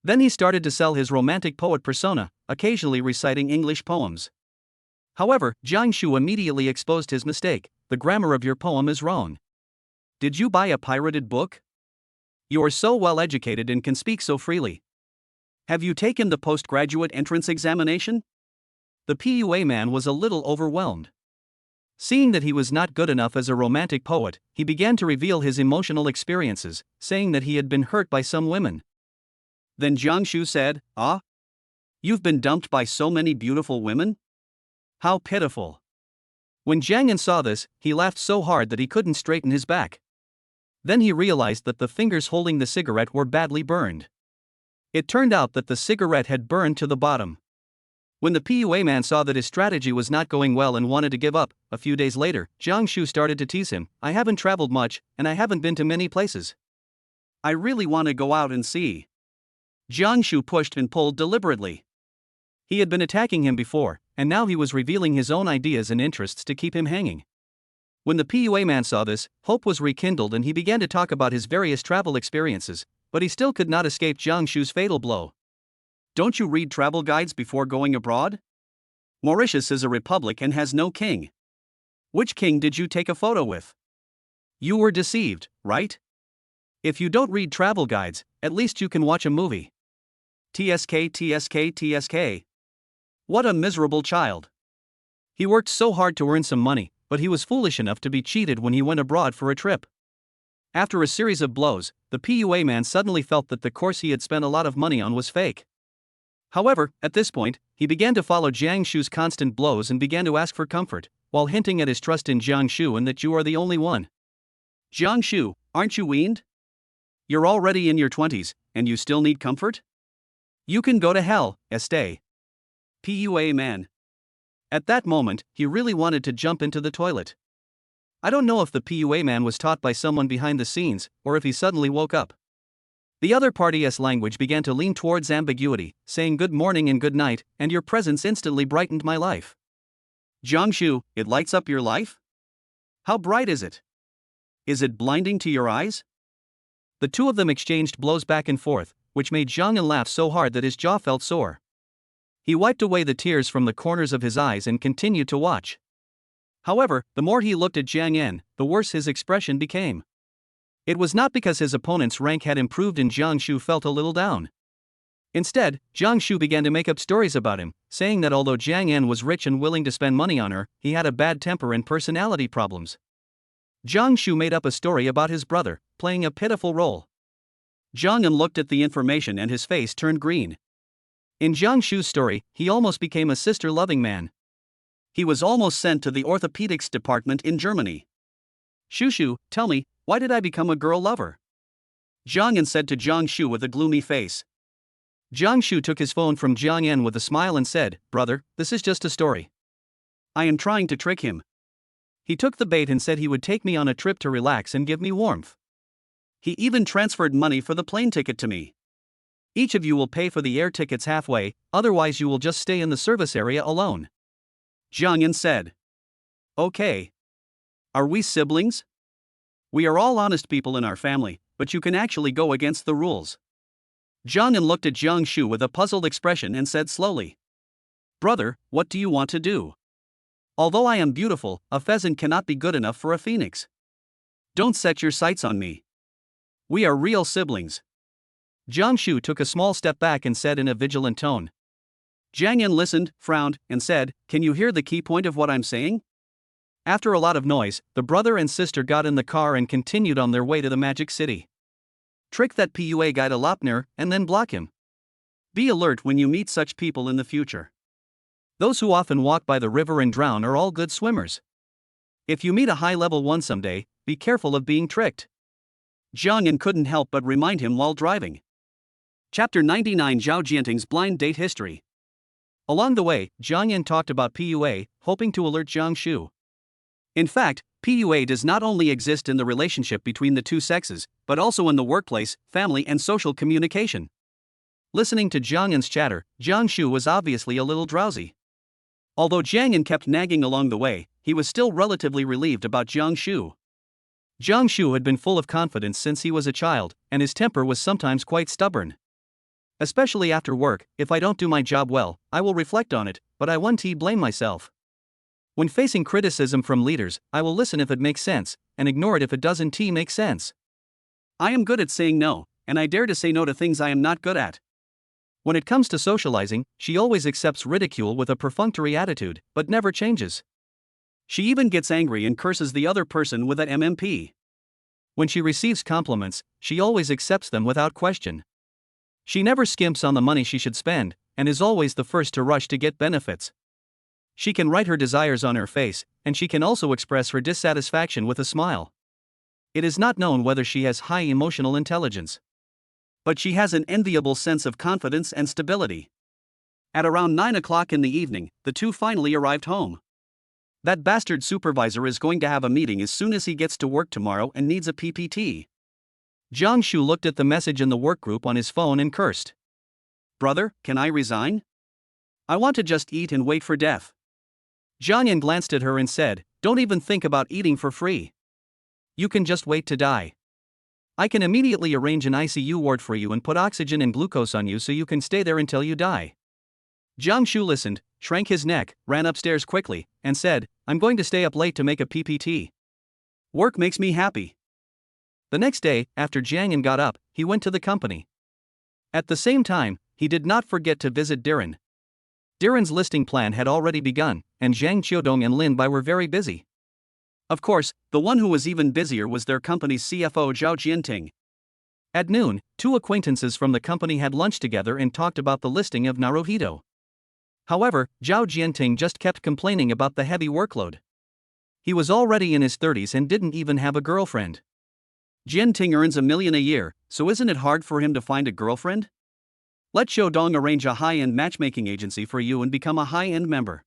Speaker 1: Then he started to sell his romantic poet persona, occasionally reciting English poems. However, Jiang Shu immediately exposed his mistake. The grammar of your poem is wrong. Did you buy a pirated book? You are so well educated and can speak so freely. Have you taken the postgraduate entrance examination? The PUA man was a little overwhelmed. Seeing that he was not good enough as a romantic poet, he began to reveal his emotional experiences, saying that he had been hurt by some women. Then Jiang Shu said, "Ah? You've been dumped by so many beautiful women? How pitiful." When Jiang Yan saw this, he laughed so hard that he couldn't straighten his back. Then he realized that the fingers holding the cigarette were badly burned. It turned out that the cigarette had burned to the bottom. When the PUA man saw that his strategy was not going well and wanted to give up, a few days later, Jiang Shu started to tease him. I haven't traveled much, and I haven't been to many places. I really want to go out and see. Jiang Shu pushed and pulled deliberately. He had been attacking him before, and now he was revealing his own ideas and interests to keep him hanging. When the PUA man saw this, hope was rekindled and he began to talk about his various travel experiences, but he still could not escape Jiang Shu's fatal blow. Don't you read travel guides before going abroad? Mauritius is a republic and has no king. Which king did you take a photo with? You were deceived, right? If you don't read travel guides, at least you can watch a movie. TSK, TSK, TSK. What a miserable child. He worked so hard to earn some money, but he was foolish enough to be cheated when he went abroad for a trip. After a series of blows, the PUA man suddenly felt that the course he had spent a lot of money on was fake. However, at this point, he began to follow Jiang Shu's constant blows and began to ask for comfort, while hinting at his trust in Jiang Shu and that you are the only one. Jiang Shu, aren't you weaned? You're already in your 20s, and you still need comfort? You can go to hell, Estee. PUA man. At that moment, he really wanted to jump into the toilet. I don't know if the PUA man was taught by someone behind the scenes, or if he suddenly woke up. The other party's language began to lean towards ambiguity, saying good morning and good night, and your presence instantly brightened my life. Jiang Shu, it lights up your life? How bright is it? Is it blinding to your eyes? The two of them exchanged blows back and forth, which made Jiang Yan laugh so hard that his jaw felt sore. He wiped away the tears from the corners of his eyes and continued to watch. However, the more he looked at Jiang Yan, the worse his expression became. It was not because his opponent's rank had improved and Jiang Shu felt a little down. Instead, Jiang Shu began to make up stories about him, saying that although Jiang Yan was rich and willing to spend money on her, he had a bad temper and personality problems. Jiang Shu made up a story about his brother, playing a pitiful role. Jiang Yan looked at the information and his face turned green. In Jiang Shu's story, he almost became a sister-loving man. He was almost sent to the orthopedics department in Germany. Shu, tell me, why did I become a girl lover? Jiang Yan said to Jiang Shu with a gloomy face. Jiang Shu took his phone from Jiang Yan with a smile and said, brother, this is just a story. I am trying to trick him. He took the bait and said he would take me on a trip to relax and give me warmth. He even transferred money for the plane ticket to me. Each of you will pay for the air tickets halfway, otherwise you will just stay in the service area alone. Jiang Yan said. Okay. Are we siblings? We are all honest people in our family, but you can actually go against the rules. Jiang Yan looked at Jiang Shu with a puzzled expression and said slowly. Brother, what do you want to do? Although I am beautiful, a pheasant cannot be good enough for a phoenix. Don't set your sights on me. We are real siblings. Jiang Shu took a small step back and said in a vigilant tone. Jiang Yan listened, frowned, and said, can you hear the key point of what I'm saying? After a lot of noise, the brother and sister got in the car and continued on their way to the Magic City. Trick that PUA guy to Lopner, and then block him. Be alert when you meet such people in the future. Those who often walk by the river and drown are all good swimmers. If you meet a high-level one someday, be careful of being tricked. Jiang Yan couldn't help but remind him while driving. Chapter 99 Zhao Jianting's Blind Date History. Along the way, Jiang Yan talked about PUA, hoping to alert Jiang Shu. In fact, PUA does not only exist in the relationship between the two sexes, but also in the workplace, family and social communication. Listening to Jiang Yan's chatter, Jiang Shu was obviously a little drowsy. Although Jiang Yan kept nagging along the way, he was still relatively relieved about Jiang Shu. Jiang Shu had been full of confidence since he was a child, and his temper was sometimes quite stubborn. Especially after work, if I don't do my job well, I will reflect on it, but I won't blame myself. When facing criticism from leaders, I will listen if it makes sense, and ignore it if it doesn't make sense. I am good at saying no, and I dare to say no to things I am not good at. When it comes to socializing, she always accepts ridicule with a perfunctory attitude, but never changes. She even gets angry and curses the other person with an MMP. When she receives compliments, she always accepts them without question. She never skimps on the money she should spend, and is always the first to rush to get benefits. She can write her desires on her face, and she can also express her dissatisfaction with a smile. It is not known whether she has high emotional intelligence. But she has an enviable sense of confidence and stability. At around 9 o'clock in the evening, the two finally arrived home. That bastard supervisor is going to have a meeting as soon as he gets to work tomorrow and needs a PPT. Jiang Shu looked at the message in the workgroup on his phone and cursed. Brother, can I resign? I want to just eat and wait for death. Jiang Yan glanced at her and said, don't even think about eating for free. You can just wait to die. I can immediately arrange an ICU ward for you and put oxygen and glucose on you so you can stay there until you die. Jiang Shu listened, shrank his neck, ran upstairs quickly, and said, I'm going to stay up late to make a PPT. Work makes me happy. The next day, after Jiang got up, he went to the company. At the same time, he did not forget to visit Darren. Darren's listing plan had already begun, and Zhang Qiudong and Lin Bai were very busy. Of course, the one who was even busier was their company's CFO Zhao Jianting. At noon, two acquaintances from the company had lunch together and talked about the listing of Naruhito. However, Zhao Jianting just kept complaining about the heavy workload. He was already in his 30s and didn't even have a girlfriend. Jianting earns $1 million a year, so isn't it hard for him to find a girlfriend? Let Qiudong arrange a high-end matchmaking agency for you and become a high-end member.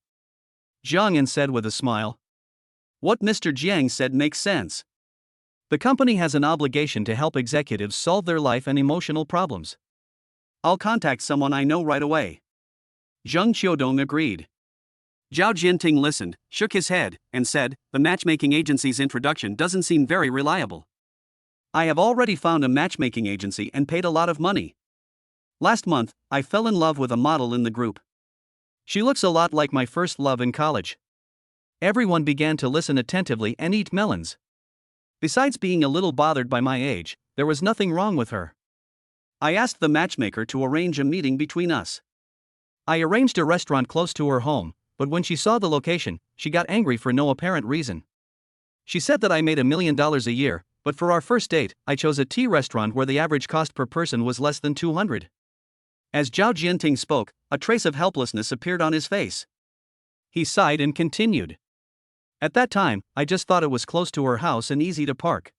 Speaker 1: Jiang Yan said with a smile. What Mr. Jiang said makes sense. The company has an obligation to help executives solve their life and emotional problems. I'll contact someone I know right away. Zhang Qiudong agreed. Zhao Jianting listened, shook his head, and said, the matchmaking agency's introduction doesn't seem very reliable. I have already found a matchmaking agency and paid a lot of money. Last month, I fell in love with a model in the group. She looks a lot like my first love in college. Everyone began to listen attentively and eat melons. Besides being a little bothered by my age, there was nothing wrong with her. I asked the matchmaker to arrange a meeting between us. I arranged a restaurant close to her home, but when she saw the location, she got angry for no apparent reason. She said that I made $1 million a year, but for our first date, I chose a tea restaurant where the average cost per person was less than $200. As Zhao Jianting spoke, a trace of helplessness appeared on his face. He sighed and continued. At that time, I just thought it was close to her house and easy to park.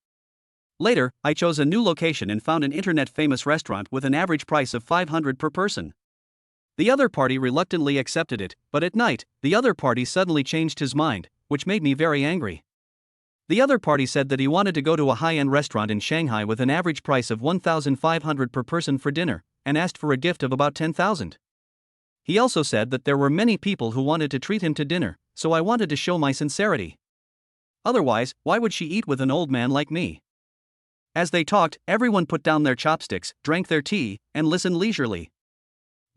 Speaker 1: Later, I chose a new location and found an internet-famous restaurant with an average price of $500 per person. The other party reluctantly accepted it, but at night, the other party suddenly changed his mind, which made me very angry. The other party said that he wanted to go to a high-end restaurant in Shanghai with an average price of $1,500 per person for dinner, and asked for a gift of about $10,000. He also said that there were many people who wanted to treat him to dinner, so I wanted to show my sincerity. Otherwise, why would she eat with an old man like me? As they talked, everyone put down their chopsticks, drank their tea, and listened leisurely.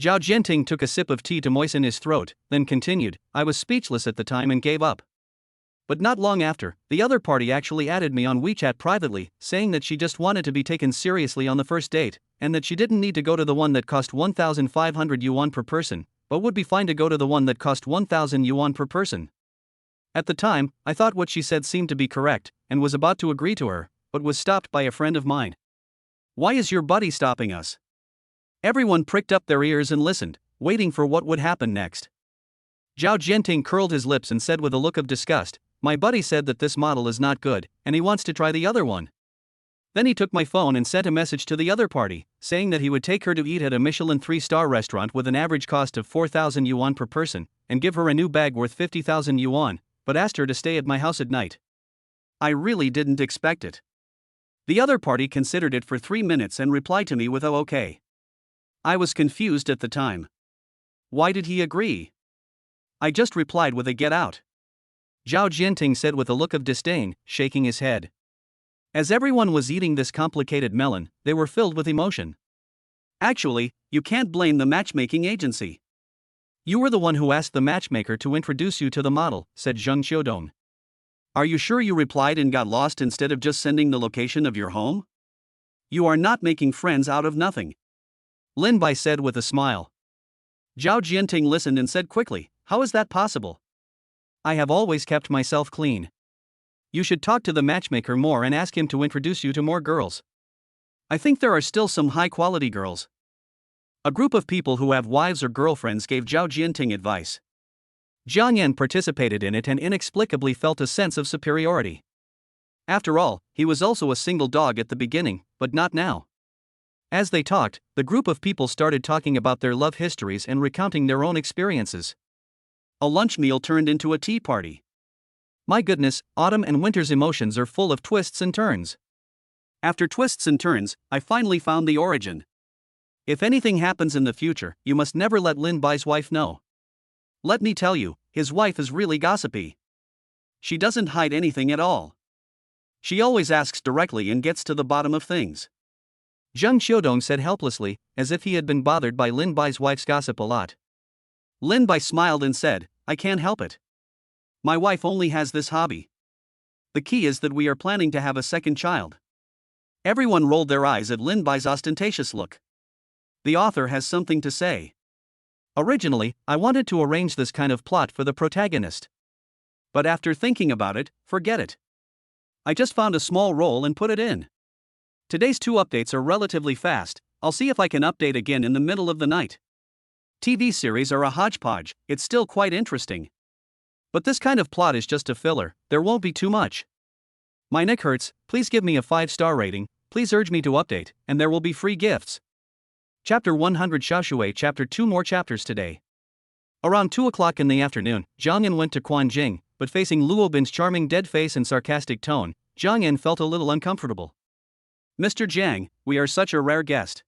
Speaker 1: Zhao Jianting took a sip of tea to moisten his throat, then continued, I was speechless at the time and gave up. But not long after, the other party actually added me on WeChat privately, saying that she just wanted to be taken seriously on the first date, and that she didn't need to go to the one that cost 1,500 yuan per person, but would be fine to go to the one that cost 1,000 yuan per person. At the time, I thought what she said seemed to be correct, and was about to agree to her, but was stopped by a friend of mine. Why is your buddy stopping us? Everyone pricked up their ears and listened, waiting for what would happen next. Zhao Jianting curled his lips and said with a look of disgust, my buddy said that this model is not good, and he wants to try the other one. Then he took my phone and sent a message to the other party, saying that he would take her to eat at a Michelin 3-star restaurant with an average cost of 4,000 yuan per person, and give her a new bag worth 50,000 yuan, but asked her to stay at my house at night. I really didn't expect it. The other party considered it for 3 minutes and replied to me with "Oh, okay." I was confused at the time. Why did he agree? I just replied with a "get out." Zhao Jianting said with a look of disdain, shaking his head. As everyone was eating this complicated melon, they were filled with emotion. Actually, you can't blame the matchmaking agency. You were the one who asked the matchmaker to introduce you to the model, said Zhang Qiudong. Are you sure you replied and got lost instead of just sending the location of your home? You are not making friends out of nothing. Lin Bai said with a smile. Zhao Jianting listened and said quickly, how is that possible? I have always kept myself clean. You should talk to the matchmaker more and ask him to introduce you to more girls. I think there are still some high-quality girls. A group of people who have wives or girlfriends gave Zhao Jianting advice. Jiang Yan participated in it and inexplicably felt a sense of superiority. After all, he was also a single dog at the beginning, but not now. As they talked, the group of people started talking about their love histories and recounting their own experiences. A lunch meal turned into a tea party. My goodness, autumn and winter's emotions are full of twists and turns. After twists and turns, I finally found the origin. If anything happens in the future, you must never let Lin Bai's wife know. Let me tell you, his wife is really gossipy. She doesn't hide anything at all. She always asks directly and gets to the bottom of things. Zhang Qiudong said helplessly, as if he had been bothered by Lin Bai's wife's gossip a lot. Lin Bai smiled and said, I can't help it. My wife only has this hobby. The key is that we are planning to have a second child. Everyone rolled their eyes at Lin Bai's ostentatious look. The author has something to say. Originally, I wanted to arrange this kind of plot for the protagonist. But after thinking about it, forget it. I just found a small role and put it in. Today's 2 updates are relatively fast. I'll see if I can update again in the middle of the night. TV series are a hodgepodge, it's still quite interesting. But this kind of plot is just a filler, there won't be too much. My neck hurts, please give me a 5-star rating, please urge me to update, and there will be free gifts. Chapter 100 Xiaoshui Chapter 2 More chapters today. Around 2 o'clock in the afternoon, Zhang Yan went to Quanjing, but facing Luobin's charming dead face and sarcastic tone, Zhang Yan felt a little uncomfortable. Mr. Jiang, we are such a rare guest.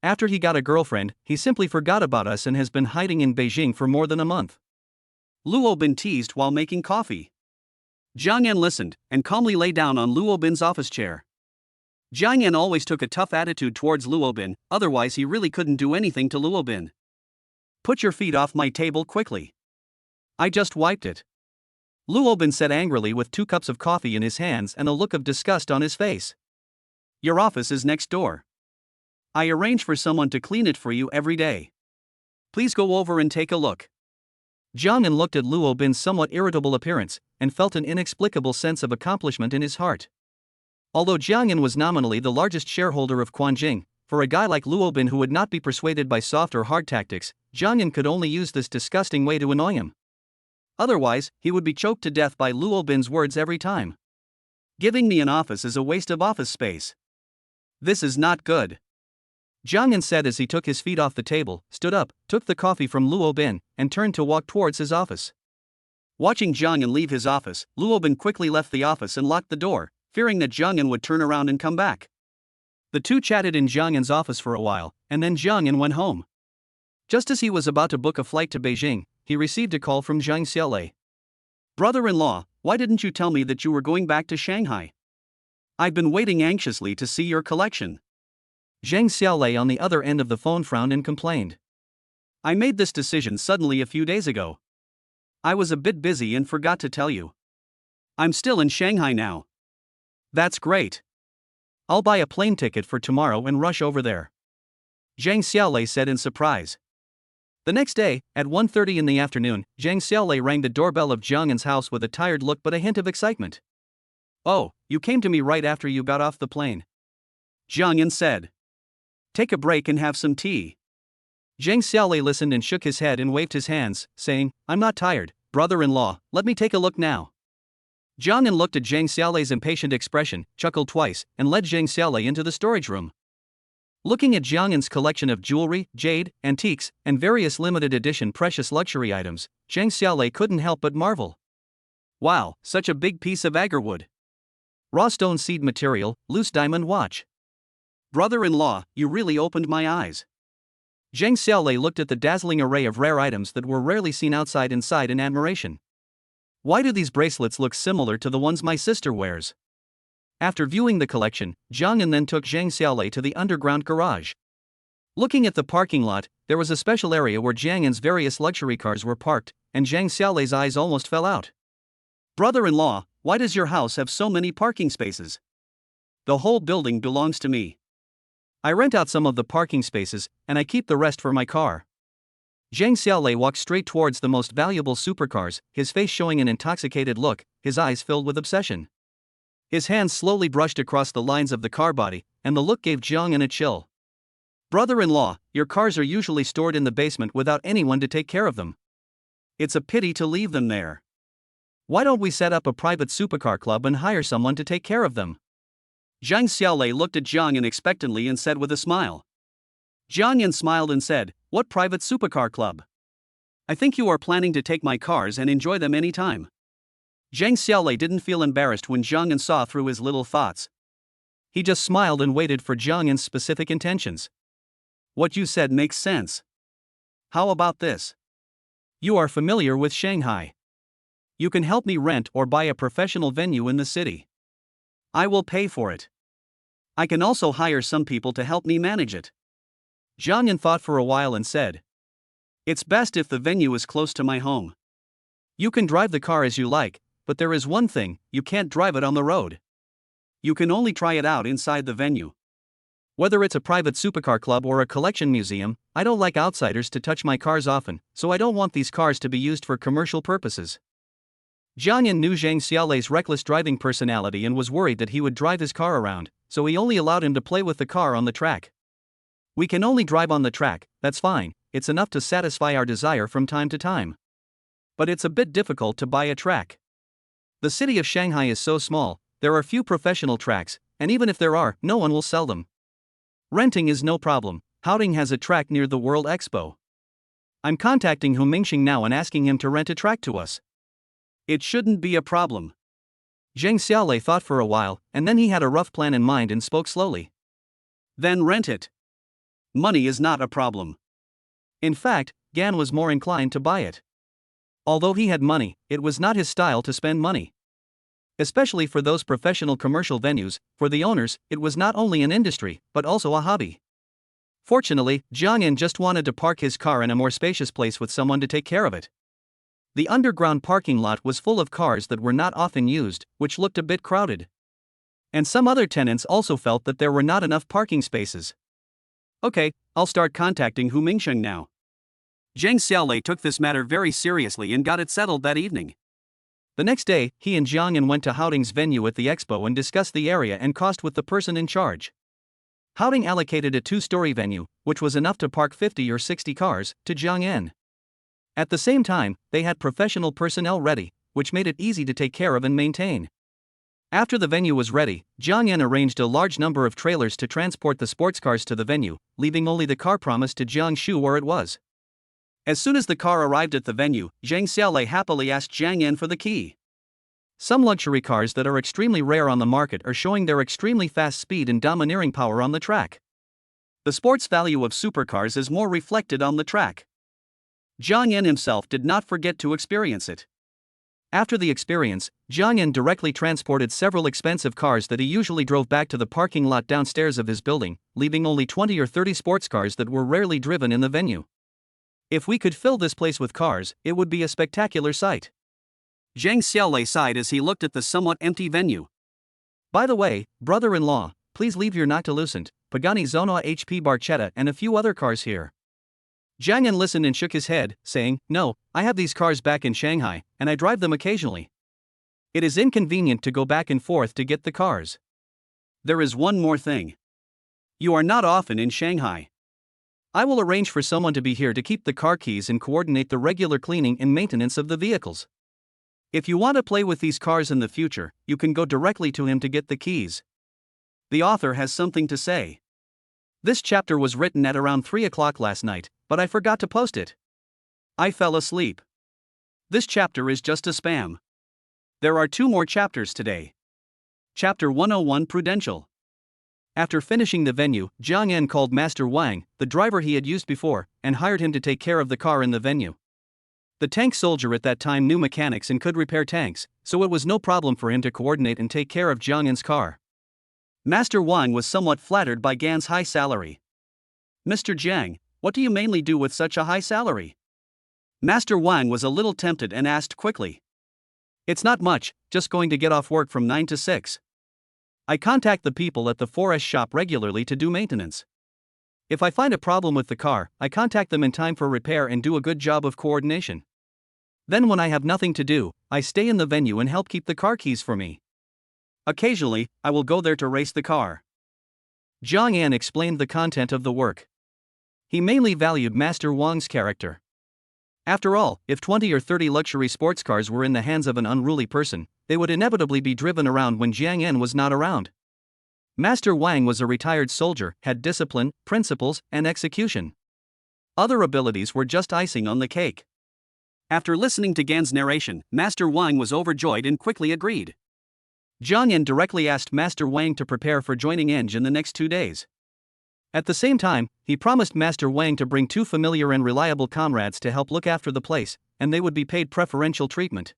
Speaker 1: After he got a girlfriend, he simply forgot about us and has been hiding in Beijing for more than a month. Luobin teased while making coffee. Zhang Yan listened, and calmly lay down on Luobin's office chair. Zhang Yan always took a tough attitude towards Luobin, otherwise he really couldn't do anything to Luobin. Put your feet off my table quickly. I just wiped it. Luobin said angrily with 2 cups of coffee in his hands and a look of disgust on his face. Your office is next door. I arrange for someone to clean it for you every day. Please go over and take a look. Zhang Yan looked at Luobin's somewhat irritable appearance, and felt an inexplicable sense of accomplishment in his heart. Although Zhang Yan was nominally the largest shareholder of Quanjing, for a guy like Luobin who would not be persuaded by soft or hard tactics, Zhang Yan could only use this disgusting way to annoy him. Otherwise, he would be choked to death by Luobin's words every time. Giving me an office is a waste of office space. This is not good. Zhang Yan said as he took his feet off the table, stood up, took the coffee from Luobin, and turned to walk towards his office. Watching Zhang Yan leave his office, Luobin quickly left the office and locked the door, fearing that Zhang Yan would turn around and come back. The two chatted in Zhang Yan's office for a while, and then Zhang Yan went home. Just as he was about to book a flight to Beijing, he received a call from Zhang Xiaolei. Brother-in-law, why didn't you tell me that you were going back to Shanghai? I've been waiting anxiously to see your collection. Zhang Xiaolei on the other end of the phone frowned and complained. I made this decision suddenly a few days ago. I was a bit busy and forgot to tell you. I'm still in Shanghai now. That's great. I'll buy a plane ticket for tomorrow and rush over there. Zhang Xiaolei said in surprise. The next day, at 1:30 in the afternoon, Zhang Xiaolei rang the doorbell of Zhang Yan's house with a tired look but a hint of excitement. Oh, you came to me right after you got off the plane. Zhang Yan said. Take a break and have some tea. Zhang Xiaolei listened and shook his head and waved his hands, saying, I'm not tired, brother-in-law, let me take a look now. Zhang Yan looked at Zhang Xiaolei's impatient expression, chuckled twice, and led Zhang Xiaolei into the storage room. Looking at Zhang Yan's collection of jewelry, jade, antiques, and various limited edition precious luxury items, Zhang Xiaolei couldn't help but marvel. Wow, such a big piece of agarwood. Raw stone seed material, loose diamond watch. Brother-in-law, you really opened my eyes. Zhang Xiaolei looked at the dazzling array of rare items that were rarely seen outside inside in admiration. Why do these bracelets look similar to the ones my sister wears? After viewing the collection, Zhang Yan then took Zhang Xiaolei to the underground garage. Looking at the parking lot, there was a special area where Zhang Yan's various luxury cars were parked, and Zhang Xiaolei's eyes almost fell out. Brother-in-law, why does your house have so many parking spaces? The whole building belongs to me. I rent out some of the parking spaces, and I keep the rest for my car. Zhang Xiaolei walked straight towards the most valuable supercars, his face showing an intoxicated look, his eyes filled with obsession. His hands slowly brushed across the lines of the car body, and the look gave Zhang Yan a chill. Brother-in-law, your cars are usually stored in the basement without anyone to take care of them. It's a pity to leave them there. Why don't we set up a private supercar club and hire someone to take care of them? Zhang Xiaolei looked at Zhang Yan expectantly and said with a smile. Zhang Yan smiled and said, What private supercar club? I think you are planning to take my cars and enjoy them anytime. Zhang Xiaolei didn't feel embarrassed when Zhang Yan saw through his little thoughts. He just smiled and waited for Zhang Yan's specific intentions. What you said makes sense. How about this? You are familiar with Shanghai. You can help me rent or buy a professional venue in the city. I will pay for it. I can also hire some people to help me manage it. Zhang Yan thought for a while and said, It's best if the venue is close to my home. You can drive the car as you like, but there is one thing: you can't drive it on the road. You can only try it out inside the venue. Whether it's a private supercar club or a collection museum, I don't like outsiders to touch my cars often, so I don't want these cars to be used for commercial purposes. Jiang Yan knew Zhang Xiaolei's reckless driving personality and was worried that he would drive his car around, so he only allowed him to play with the car on the track. We can only drive on the track, that's fine, it's enough to satisfy our desire from time to time. But it's a bit difficult to buy a track. The city of Shanghai is so small, there are few professional tracks, and even if there are, no one will sell them. Renting is no problem. Haoding has a track near the World Expo. I'm contacting Hu Mingxing now and asking him to rent a track to us. It shouldn't be a problem. Zhang Xiaolei thought for a while, and then he had a rough plan in mind and spoke slowly. Then rent it. Money is not a problem. In fact, Gan was more inclined to buy it. Although he had money, it was not his style to spend money. Especially for those professional commercial venues, for the owners, it was not only an industry, but also a hobby. Fortunately, Jiang Yan just wanted to park his car in a more spacious place with someone to take care of it. The underground parking lot was full of cars that were not often used, which looked a bit crowded. And some other tenants also felt that there were not enough parking spaces. Okay, I'll start contacting Hu Mingxing now. Zhang Xiaolei took this matter very seriously and got it settled that evening. The next day, he and Jiang Yan went to Haoding's venue at the expo and discussed the area and cost with the person in charge. Haoding allocated a 2-story venue, which was enough to park 50 or 60 cars, to Jiang Yan. At the same time, they had professional personnel ready, which made it easy to take care of and maintain. After the venue was ready, Jiang Yan arranged a large number of trailers to transport the sports cars to the venue, leaving only the car promised to Jiangshu where it was. As soon as the car arrived at the venue, Zhang Xiaolei happily asked Jiang Yan for the key. Some luxury cars that are extremely rare on the market are showing their extremely fast speed and domineering power on the track. The sports value of supercars is more reflected on the track. Jiang Yan himself did not forget to experience it. After the experience, Jiang Yan directly transported several expensive cars that he usually drove back to the parking lot downstairs of his building, leaving only 20 or 30 sports cars that were rarely driven in the venue. If we could fill this place with cars, it would be a spectacular sight. Zhang Xiaolei sighed as he looked at the somewhat empty venue. By the way, brother-in-law, please leave your Noctilucent, Pagani Zonua HP Barchetta and a few other cars here. Jiang Yan listened and shook his head, saying, No, I have these cars back in Shanghai, and I drive them occasionally. It is inconvenient to go back and forth to get the cars. There is one more thing. You are not often in Shanghai. I will arrange for someone to be here to keep the car keys and coordinate the regular cleaning and maintenance of the vehicles. If you want to play with these cars in the future, you can go directly to him to get the keys. The author has something to say. This chapter was written at around 3 o'clock last night, but I forgot to post it. I fell asleep. This chapter is just a spam. There are 2 more chapters today. Chapter 101 Prudential. After finishing the venue, Jiang Yan called Master Wang, the driver he had used before, and hired him to take care of the car in the venue. The tank soldier at that time knew mechanics and could repair tanks, so it was no problem for him to coordinate and take care of Jiang Yan's car. Master Wang was somewhat flattered by Gan's high salary. Mr. Jiang, what do you mainly do with such a high salary? Master Wang was a little tempted and asked quickly. It's not much, just going to get off work from 9 to 6. I contact the people at the 4S shop regularly to do maintenance. If I find a problem with the car, I contact them in time for repair and do a good job of coordination. Then when I have nothing to do, I stay in the venue and help keep the car keys for me. Occasionally, I will go there to race the car. Jiang Yan explained the content of the work. He mainly valued Master Wang's character. After all, if 20 or 30 luxury sports cars were in the hands of an unruly person, they would inevitably be driven around when Jiang Yan was not around. Master Wang was a retired soldier, had discipline, principles, and execution. Other abilities were just icing on the cake. After listening to Gan's narration, Master Wang was overjoyed and quickly agreed. Jiang Yan directly asked Master Wang to prepare for joining Eng in the next 2 days. At the same time, he promised Master Wang to bring 2 familiar and reliable comrades to help look after the place, and they would be paid preferential treatment.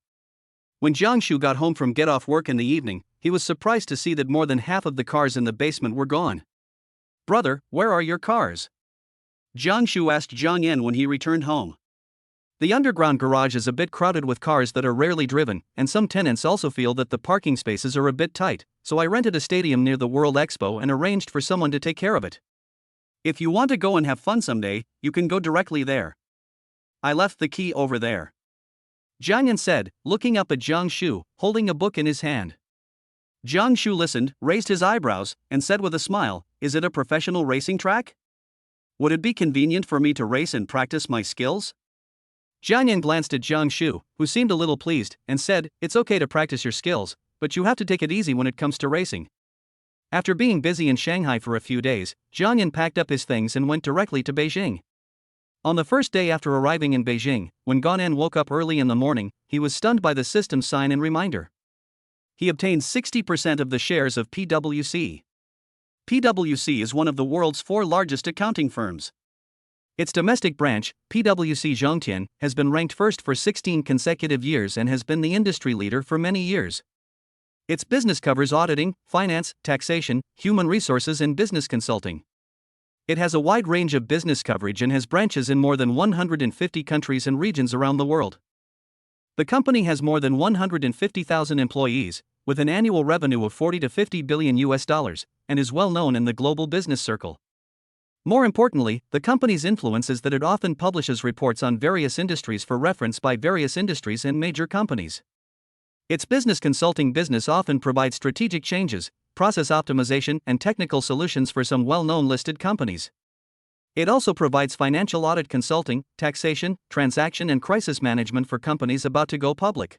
Speaker 1: When Jiangshu got home from get-off work in the evening, he was surprised to see that more than half of the cars in the basement were gone. Brother, where are your cars? Jiangshu asked Jiang Yan when he returned home. The underground garage is a bit crowded with cars that are rarely driven, and some tenants also feel that the parking spaces are a bit tight, so I rented a stadium near the World Expo and arranged for someone to take care of it. If you want to go and have fun someday, you can go directly there. I left the key over there. Jiang Yan said, looking up at Jiang Shu, holding a book in his hand. Jiang Shu listened, raised his eyebrows, and said with a smile, "Is it a professional racing track? Would it be convenient for me to race and practice my skills?" Jiang Yan glanced at Jiang Shu, who seemed a little pleased, and said, "It's okay to practice your skills, but you have to take it easy when it comes to racing." After being busy in Shanghai for a few days, Jiang Yan packed up his things and went directly to Beijing. On the first day after arriving in Beijing, when Gan woke up early in the morning, he was stunned by the system sign and reminder. He obtained 60% of the shares of PwC. PwC is one of the world's 4 largest accounting firms. Its domestic branch, PwC Zhongtian, has been ranked first for 16 consecutive years and has been the industry leader for many years. Its business covers auditing, finance, taxation, human resources, and business consulting. It has a wide range of business coverage and has branches in more than 150 countries and regions around the world. The company has more than 150,000 employees, with an annual revenue of $40 to $50 billion, and is well known in the global business circle. More importantly, the company's influence is that it often publishes reports on various industries for reference by various industries and major companies. Its business consulting business often provides strategic changes, process optimization, and technical solutions for some well-known listed companies. It also provides financial audit consulting, taxation, transaction, and crisis management for companies about to go public.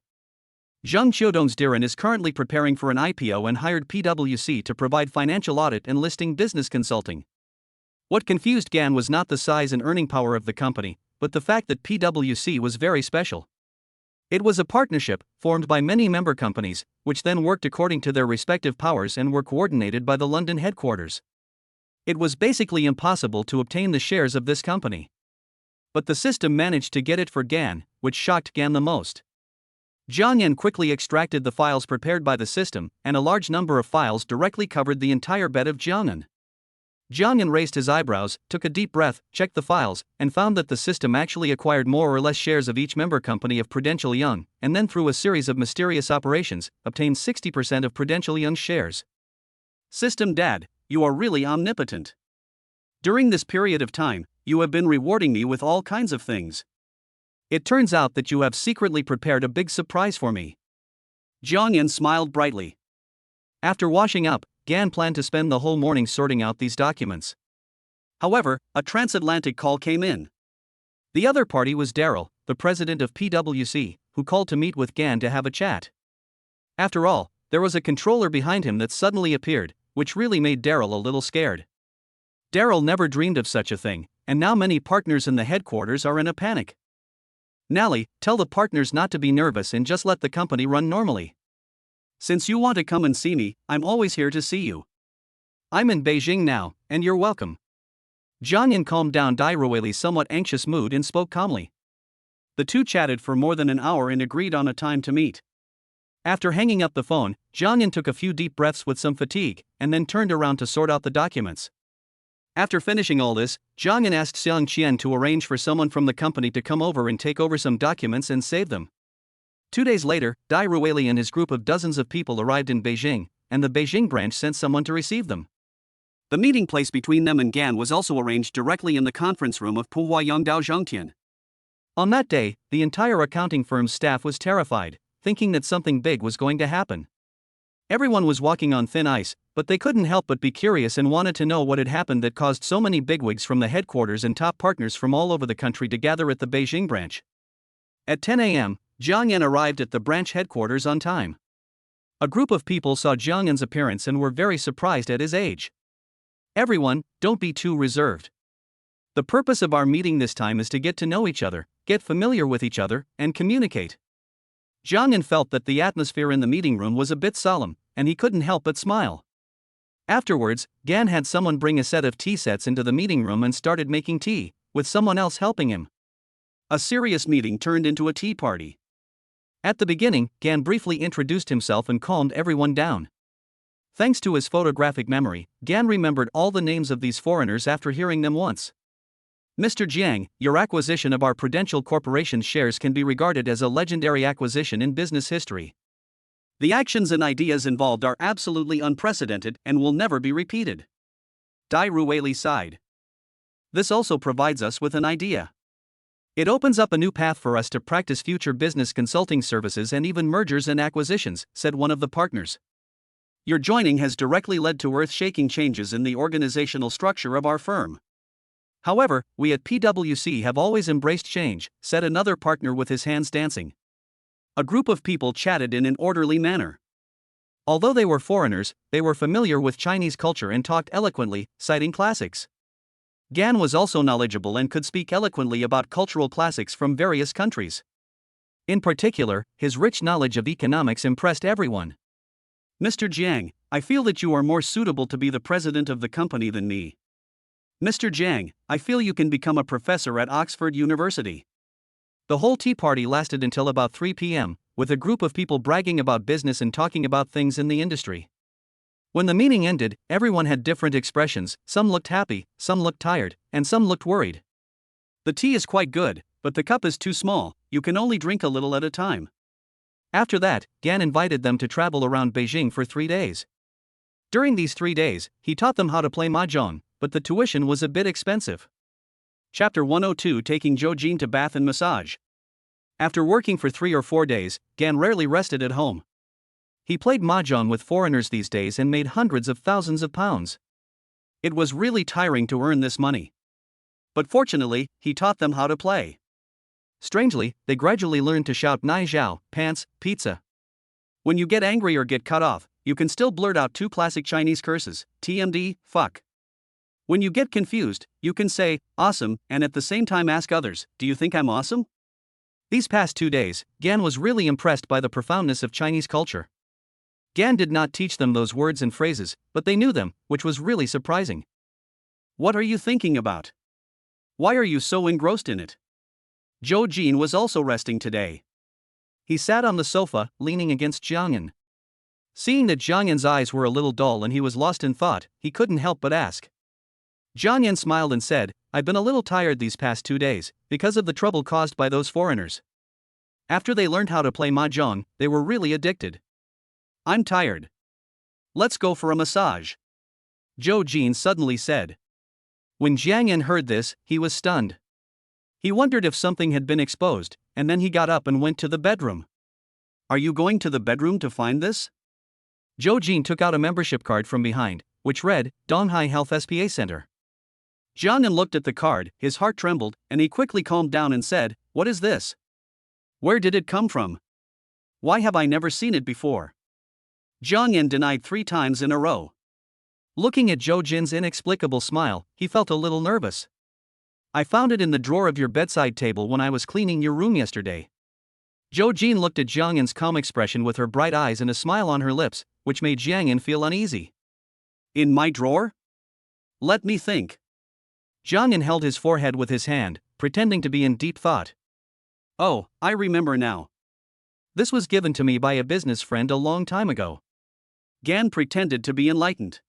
Speaker 1: Zhang Qiudong's is currently preparing for an IPO and hired PwC to provide financial audit and listing business consulting. What confused Gan was not the size and earning power of the company, but the fact that PwC was very special. It was a partnership, formed by many member companies, which then worked according to their respective powers and were coordinated by the London headquarters. It was basically impossible to obtain the shares of this company. But the system managed to get it for Gan, which shocked Gan the most. Jiang Yan quickly extracted the files prepared by the system, and a large number of files directly covered the entire bed of Jiang Yan. Jiang Yan raised his eyebrows, took a deep breath, checked the files, and found that the system actually acquired more or less shares of each member company of Prudential Young, and then through a series of mysterious operations, obtained 60% of Prudential Young's shares. System Dad, you are really omnipotent. During this period of time, you have been rewarding me with all kinds of things. It turns out that you have secretly prepared a big surprise for me. Jiang Yan smiled brightly. After washing up, Gan planned to spend the whole morning sorting out these documents. However, a transatlantic call came in. The other party was Daryl, the president of PwC, who called to meet with Gan to have a chat. After all, there was a controller behind him that suddenly appeared, which really made Daryl a little scared. Daryl never dreamed of such a thing, and now many partners in the headquarters are in a panic. Nally, tell the partners not to be nervous and just let the company run normally. Since you want to come and see me, I'm always here to see you. I'm in Beijing now, and you're welcome. Jiang Yan calmed down Dai Ruili's somewhat anxious mood and spoke calmly. The two chatted for more than an hour and agreed on a time to meet. After hanging up the phone, Jiang Yan took a few deep breaths with some fatigue, and then turned around to sort out the documents. After finishing all this, Jiang Yan asked Xiang Qian to arrange for someone from the company to come over and take over some documents and save them. 2 days later, Dai Ruili and his group of dozens of people arrived in Beijing, and the Beijing branch sent someone to receive them. The meeting place between them and Gan was also arranged directly in the conference room of Puhua Yongdao Zhongtian. On that day, the entire accounting firm's staff was terrified, thinking that something big was going to happen. Everyone was walking on thin ice, but they couldn't help but be curious and wanted to know what had happened that caused so many bigwigs from the headquarters and top partners from all over the country to gather at the Beijing branch. At 10 a.m., Jiang Yan arrived at the branch headquarters on time. A group of people saw Jiang Yan's appearance and were very surprised at his age. Everyone, don't be too reserved. The purpose of our meeting this time is to get to know each other, get familiar with each other, and communicate. Jiang Yan felt that the atmosphere in the meeting room was a bit solemn, and he couldn't help but smile. Afterwards, Gan had someone bring a set of tea sets into the meeting room and started making tea, with someone else helping him. A serious meeting turned into a tea party. At the beginning, Gan briefly introduced himself and calmed everyone down. Thanks to his photographic memory, Gan remembered all the names of these foreigners after hearing them once. Mr. Jiang, your acquisition of our Prudential Corporation's shares can be regarded as a legendary acquisition in business history. The actions and ideas involved are absolutely unprecedented and will never be repeated. Dai Rueli sighed. This also provides us with an idea. It opens up a new path for us to practice future business consulting services and even mergers and acquisitions, said one of the partners. Your joining has directly led to earth-shaking changes in the organizational structure of our firm. However, we at PwC have always embraced change, said another partner with his hands dancing. A group of people chatted in an orderly manner. Although they were foreigners, they were familiar with Chinese culture and talked eloquently, citing classics. Gan was also knowledgeable and could speak eloquently about cultural classics from various countries. In particular, his rich knowledge of economics impressed everyone. Mr. Jiang, I feel that you are more suitable to be the president of the company than me. Mr. Jiang, I feel you can become a professor at Oxford University. The whole tea party lasted until about 3 p.m., with a group of people bragging about business and talking about things in the industry. When the meeting ended, everyone had different expressions, some looked happy, some looked tired, and some looked worried. The tea is quite good, but the cup is too small, you can only drink a little at a time. After that, Gan invited them to travel around Beijing for 3 days. During these 3 days, he taught them how to play mahjong, but the tuition was a bit expensive. Chapter 102 Taking Zhou Jin to bath and massage. After working for 3 or 4 days, Gan rarely rested at home. He played mahjong with foreigners these days and made hundreds of thousands of pounds. It was really tiring to earn this money. But fortunately, he taught them how to play. Strangely, they gradually learned to shout Nai Zhao, pants, pizza. When you get angry or get cut off, you can still blurt out 2 classic Chinese curses, TMD, fuck. When you get confused, you can say, awesome, and at the same time ask others, do you think I'm awesome? These past 2 days, Gan was really impressed by the profoundness of Chinese culture. Gan did not teach them those words and phrases, but they knew them, which was really surprising. What are you thinking about? Why are you so engrossed in it? Zhou Jin was also resting today. He sat on the sofa, leaning against Jiangyan. Seeing that Jiangyan's eyes were a little dull and he was lost in thought, he couldn't help but ask. Jiangyan smiled and said, I've been a little tired these past 2 days, because of the trouble caused by those foreigners. After they learned how to play mahjong, they were really addicted. I'm tired. Let's go for a massage. Zhou Jin suddenly said. When Jiangyan heard this, he was stunned. He wondered if something had been exposed, and then he got up and went to the bedroom. Are you going to the bedroom to find this? Zhou Jin took out a membership card from behind, which read, Donghai Health SPA Center. Jiangyan looked at the card, his heart trembled, and he quickly calmed down and said, What is this? Where did it come from? Why have I never seen it before? Jiangyan denied 3 times in a row. Looking at Zhou Jin's inexplicable smile, he felt a little nervous. I found it in the drawer of your bedside table when I was cleaning your room yesterday. Zhou Jin looked at Jiangyan's calm expression with her bright eyes and a smile on her lips, which made Jiangyan feel uneasy. In my drawer? Let me think. Jiangyan held his forehead with his hand, pretending to be in deep thought. Oh, I remember now. This was given to me by a business friend a long time ago. Gan pretended to be enlightened.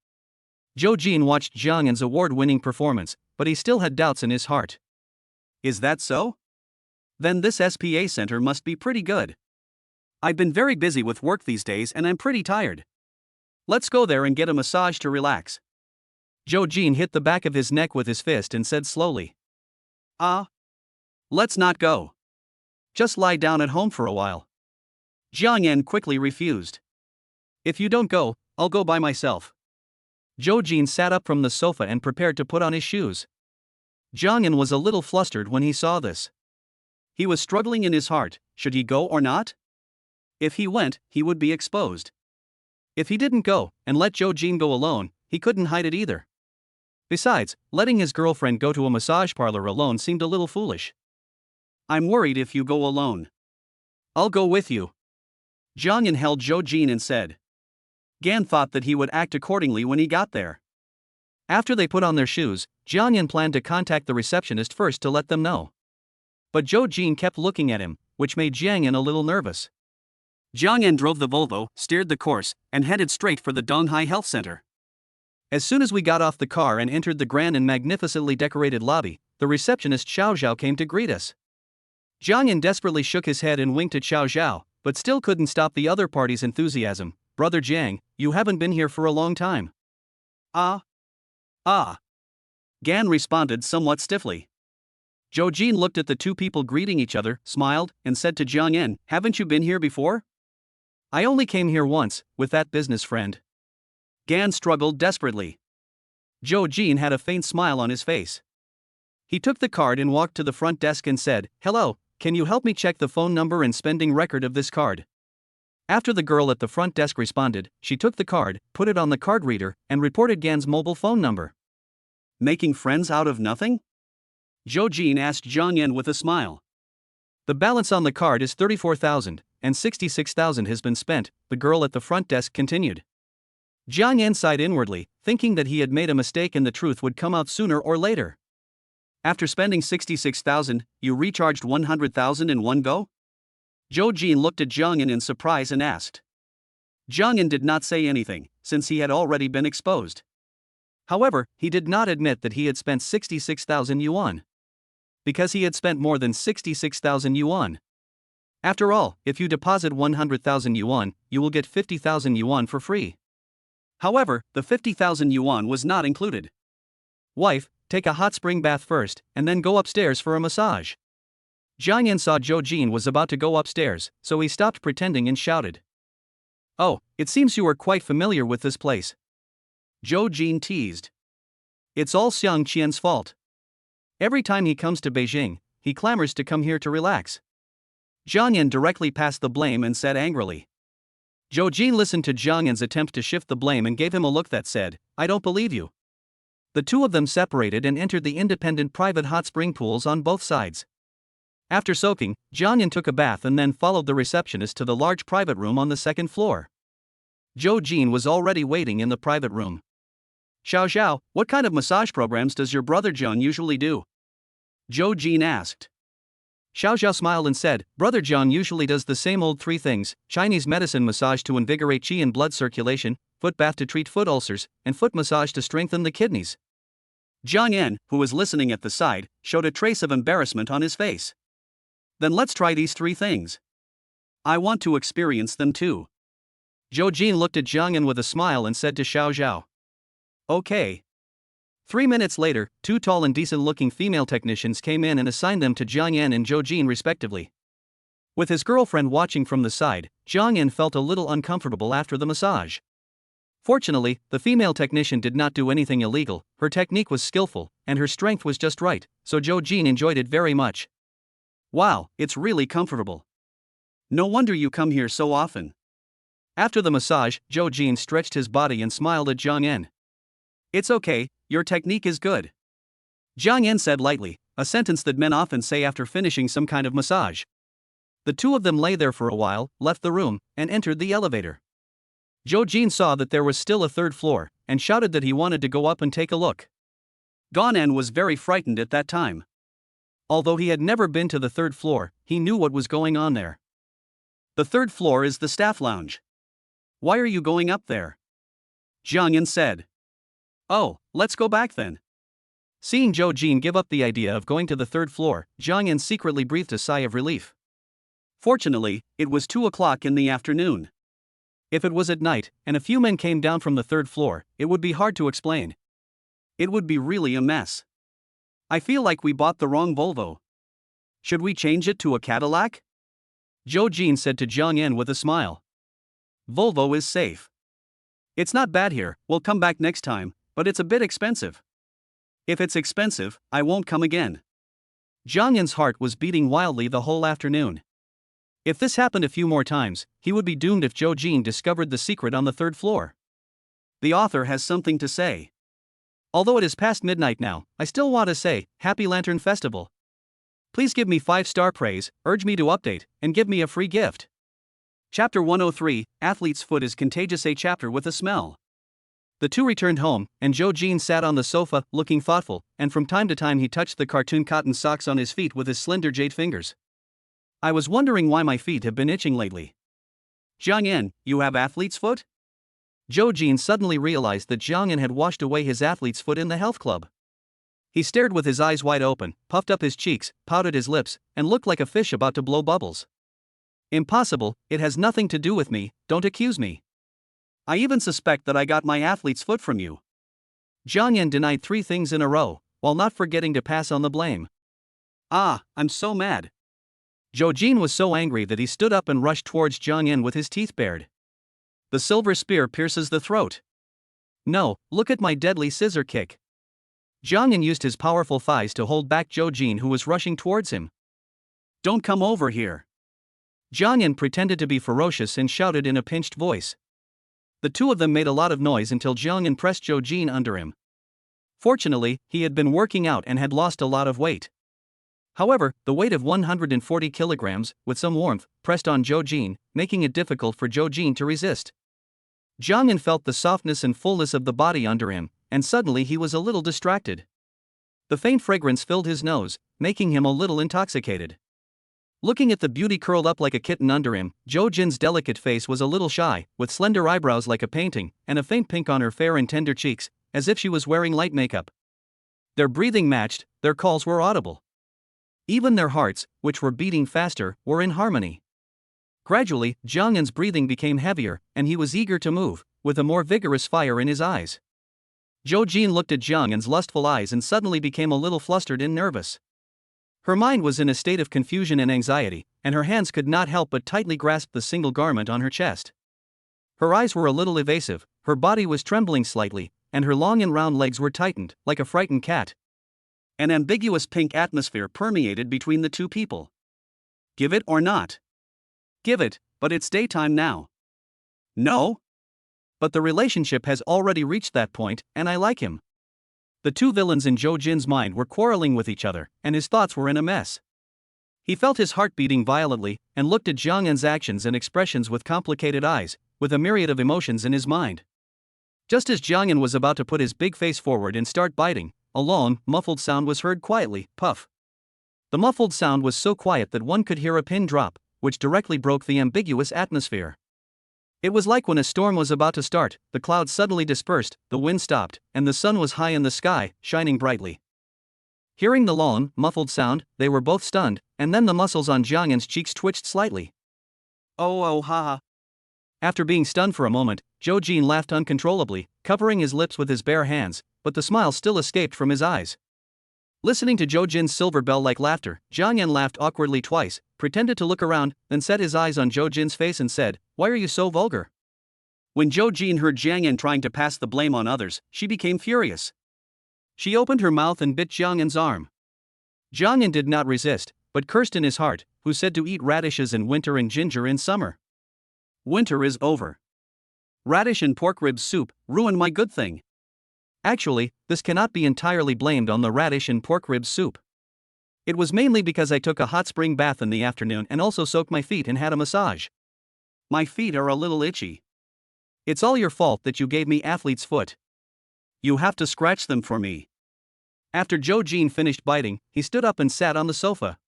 Speaker 1: Zhou Jin watched Jiangyan's award-winning performance, but he still had doubts in his heart. Is that so? Then this SPA center must be pretty good. I've been very busy with work these days and I'm pretty tired. Let's go there and get a massage to relax. Zhou Jin hit the back of his neck with his fist and said slowly. Let's not go. Just lie down at home for a while. Jiangyan quickly refused. If you don't go, I'll go by myself. Zhou Jin sat up from the sofa and prepared to put on his shoes. Jiangyan was a little flustered when he saw this. He was struggling in his heart, should he go or not? If he went, he would be exposed. If he didn't go, and let Zhou Jin go alone, he couldn't hide it either. Besides, letting his girlfriend go to a massage parlor alone seemed a little foolish. I'm worried if you go alone. I'll go with you. Jiangyan held Zhou Jin and said. Gan thought that he would act accordingly when he got there. After they put on their shoes, Jiangyan planned to contact the receptionist first to let them know. But Zhou Jin kept looking at him, which made Jiangyan a little nervous. Jiangyan drove the Volvo, steered the course, and headed straight for the Donghai Health Center. As soon as we got off the car and entered the grand and magnificently decorated lobby, the receptionist Xiao Zhao came to greet us. Jiang Yan desperately shook his head and winked at Xiao Zhao, but still couldn't stop the other party's enthusiasm. Brother Jiang, you haven't been here for a long time. Ah. Gan responded somewhat stiffly. Zhou Jin looked at the two people greeting each other, smiled, and said to Jiang Yan, haven't you been here before? I only came here once, with that business friend. Gan struggled desperately. Zhou Jin had a faint smile on his face. He took the card and walked to the front desk and said, hello, can you help me check the phone number and spending record of this card? After the girl at the front desk responded, she took the card, put it on the card reader, and reported Gan's mobile phone number. Making friends out of nothing? Zhou Jin asked Jiang Yan with a smile. The balance on the card is 34,000, and 66,000 has been spent, the girl at the front desk continued. Jiang Yan sighed inwardly, thinking that he had made a mistake and the truth would come out sooner or later. After spending 66,000, you recharged 100,000 in one go? Zhou Jin looked at Jiang Yan in surprise and asked. Jiang Yan did not say anything, since he had already been exposed. However, he did not admit that he had spent 66,000 yuan. Because he had spent more than 66,000 yuan. After all, if you deposit 100,000 yuan, you will get 50,000 yuan for free. However, the 50,000 yuan was not included. Wife, take a hot spring bath first, and then go upstairs for a massage. Jiang Yan saw Zhou Jin was about to go upstairs, so he stopped pretending and shouted. Oh, it seems you are quite familiar with this place. Zhou Jin teased. It's all Xiang Qian's fault. Every time he comes to Beijing, he clamors to come here to relax. Jiang Yan directly passed the blame and said angrily. Zhou Jin listened to Jiang Yan's attempt to shift the blame and gave him a look that said, I don't believe you. The two of them separated and entered the independent private hot spring pools on both sides. After soaking, Jiang Yan took a bath and then followed the receptionist to the large private room on the second floor. Zhou Jin was already waiting in the private room. Xiao Zhao, what kind of massage programs does your brother Jiang usually do? Zhou Jin asked. Xiao Zhao smiled and said, Brother Jiang usually does the same old three things: Chinese medicine massage to invigorate qi and blood circulation, foot bath to treat foot ulcers, and foot massage to strengthen the kidneys. Jiang Yan, who was listening at the side, showed a trace of embarrassment on his face. Then let's try these three things. I want to experience them too. Zhou Jin looked at Jiang Yan with a smile and said to Xiao Zhao. Okay. 3 minutes later, two tall and decent-looking female technicians came in and assigned them to Jiang Yan and Zhou Jin respectively. With his girlfriend watching from the side, Jiang Yan felt a little uncomfortable after the massage. Fortunately, the female technician did not do anything illegal, her technique was skillful, and her strength was just right, so Zhou Jin enjoyed it very much. Wow, it's really comfortable. No wonder you come here so often. After the massage, Zhou Jin stretched his body and smiled at Jiang Yan. It's okay, your technique is good. Jiang Yan said lightly, a sentence that men often say after finishing some kind of massage. The two of them lay there for a while, left the room, and entered the elevator. Zhou Jin saw that there was still a third floor, and shouted that he wanted to go up and take a look. Ganan was very frightened at that time. Although he had never been to the third floor, he knew what was going on there. The third floor is the staff lounge. Why are you going up there? Jiang Yan said. Oh, let's go back then. Seeing Zhou Jin give up the idea of going to the third floor, Jiang Yan secretly breathed a sigh of relief. Fortunately, it was 2 o'clock in the afternoon. If it was at night, and a few men came down from the third floor, it would be hard to explain. It would be really a mess. I feel like we bought the wrong Volvo. Should we change it to a Cadillac? Zhou Jin said to Jiang Yan with a smile. Volvo is safe. It's not bad here, we'll come back next time, but it's a bit expensive. If it's expensive, I won't come again. Jiang Yan's heart was beating wildly the whole afternoon. If this happened a few more times, he would be doomed if Zhou Jin discovered the secret on the third floor. The author has something to say. Although it is past midnight now, I still want to say, Happy Lantern Festival. Please give me 5-star praise, urge me to update, and give me a free gift. Chapter 103, Athlete's Foot is Contagious. A chapter with a smell. The two returned home, and Zhou Jin sat on the sofa, looking thoughtful, and from time to time he touched the cartoon cotton socks on his feet with his slender jade fingers. I was wondering why my feet have been itching lately. Jiang Yan, you have athlete's foot? Zhou Jin suddenly realized that Jiang Yan had washed away his athlete's foot in the health club. He stared with his eyes wide open, puffed up his cheeks, pouted his lips, and looked like a fish about to blow bubbles. Impossible, it has nothing to do with me, don't accuse me. I even suspect that I got my athlete's foot from you. Jiang Yan denied 3 things in a row, while not forgetting to pass on the blame. Ah, I'm so mad. Zhou Jin was so angry that he stood up and rushed towards Jiang Yan with his teeth bared. The silver spear pierces the throat. No, look at my deadly scissor kick. Jiang Yan used his powerful thighs to hold back Zhou Jin, who was rushing towards him. Don't come over here. Jiang Yan pretended to be ferocious and shouted in a pinched voice. The two of them made a lot of noise until Jiang Yan pressed Zhou Jin under him. Fortunately, he had been working out and had lost a lot of weight. However, the weight of 140 kilograms, with some warmth, pressed on Zhou Jin, making it difficult for Zhou Jin to resist. Jiang Yan felt the softness and fullness of the body under him, and suddenly he was a little distracted. The faint fragrance filled his nose, making him a little intoxicated. Looking at the beauty curled up like a kitten under him, Zhou Jin's delicate face was a little shy, with slender eyebrows like a painting, and a faint pink on her fair and tender cheeks, as if she was wearing light makeup. Their breathing matched, their calls were audible. Even their hearts, which were beating faster, were in harmony. Gradually, Jiang Yan's breathing became heavier, and he was eager to move, with a more vigorous fire in his eyes. Zhou Jin looked at Jiang Yan's lustful eyes and suddenly became a little flustered and nervous. Her mind was in a state of confusion and anxiety, and her hands could not help but tightly grasp the single garment on her chest. Her eyes were a little evasive, her body was trembling slightly, and her long and round legs were tightened, like a frightened cat. An ambiguous pink atmosphere permeated between the two people. Give it or not? Give it, but it's daytime now. No? But the relationship has already reached that point, and I like him. The two villains in Zhou Jin's mind were quarreling with each other, and his thoughts were in a mess. He felt his heart beating violently, and looked at Jiang Yan's actions and expressions with complicated eyes, with a myriad of emotions in his mind. Just as Jiang Yan was about to put his big face forward and start biting, a long, muffled sound was heard quietly, puff. The muffled sound was so quiet that one could hear a pin drop, which directly broke the ambiguous atmosphere. It was like when a storm was about to start, the clouds suddenly dispersed, the wind stopped, and the sun was high in the sky, shining brightly. Hearing the long, muffled sound, they were both stunned, and then the muscles on Jiang Yan's cheeks twitched slightly. Oh ha ha. After being stunned for a moment, Zhou Jin laughed uncontrollably, covering his lips with his bare hands, but the smile still escaped from his eyes. Listening to Zhou Jin's silver bell-like laughter, Jiang Yan laughed awkwardly twice, pretended to look around, then set his eyes on Zhou Jin's face and said, "Why are you so vulgar?" When Zhou Jin heard Jiang Yan trying to pass the blame on others, she became furious. She opened her mouth and bit Jiang Yan's arm. Jiang Yan did not resist, but cursed in his heart, who said to eat radishes in winter and ginger in summer. Winter is over. Radish and pork rib soup ruined my good thing. Actually, this cannot be entirely blamed on the radish and pork rib soup. It was mainly because I took a hot spring bath in the afternoon and also soaked my feet and had a massage. My feet are a little itchy. It's all your fault that you gave me athlete's foot. You have to scratch them for me. After Zhou Jin finished biting, he stood up and sat on the sofa.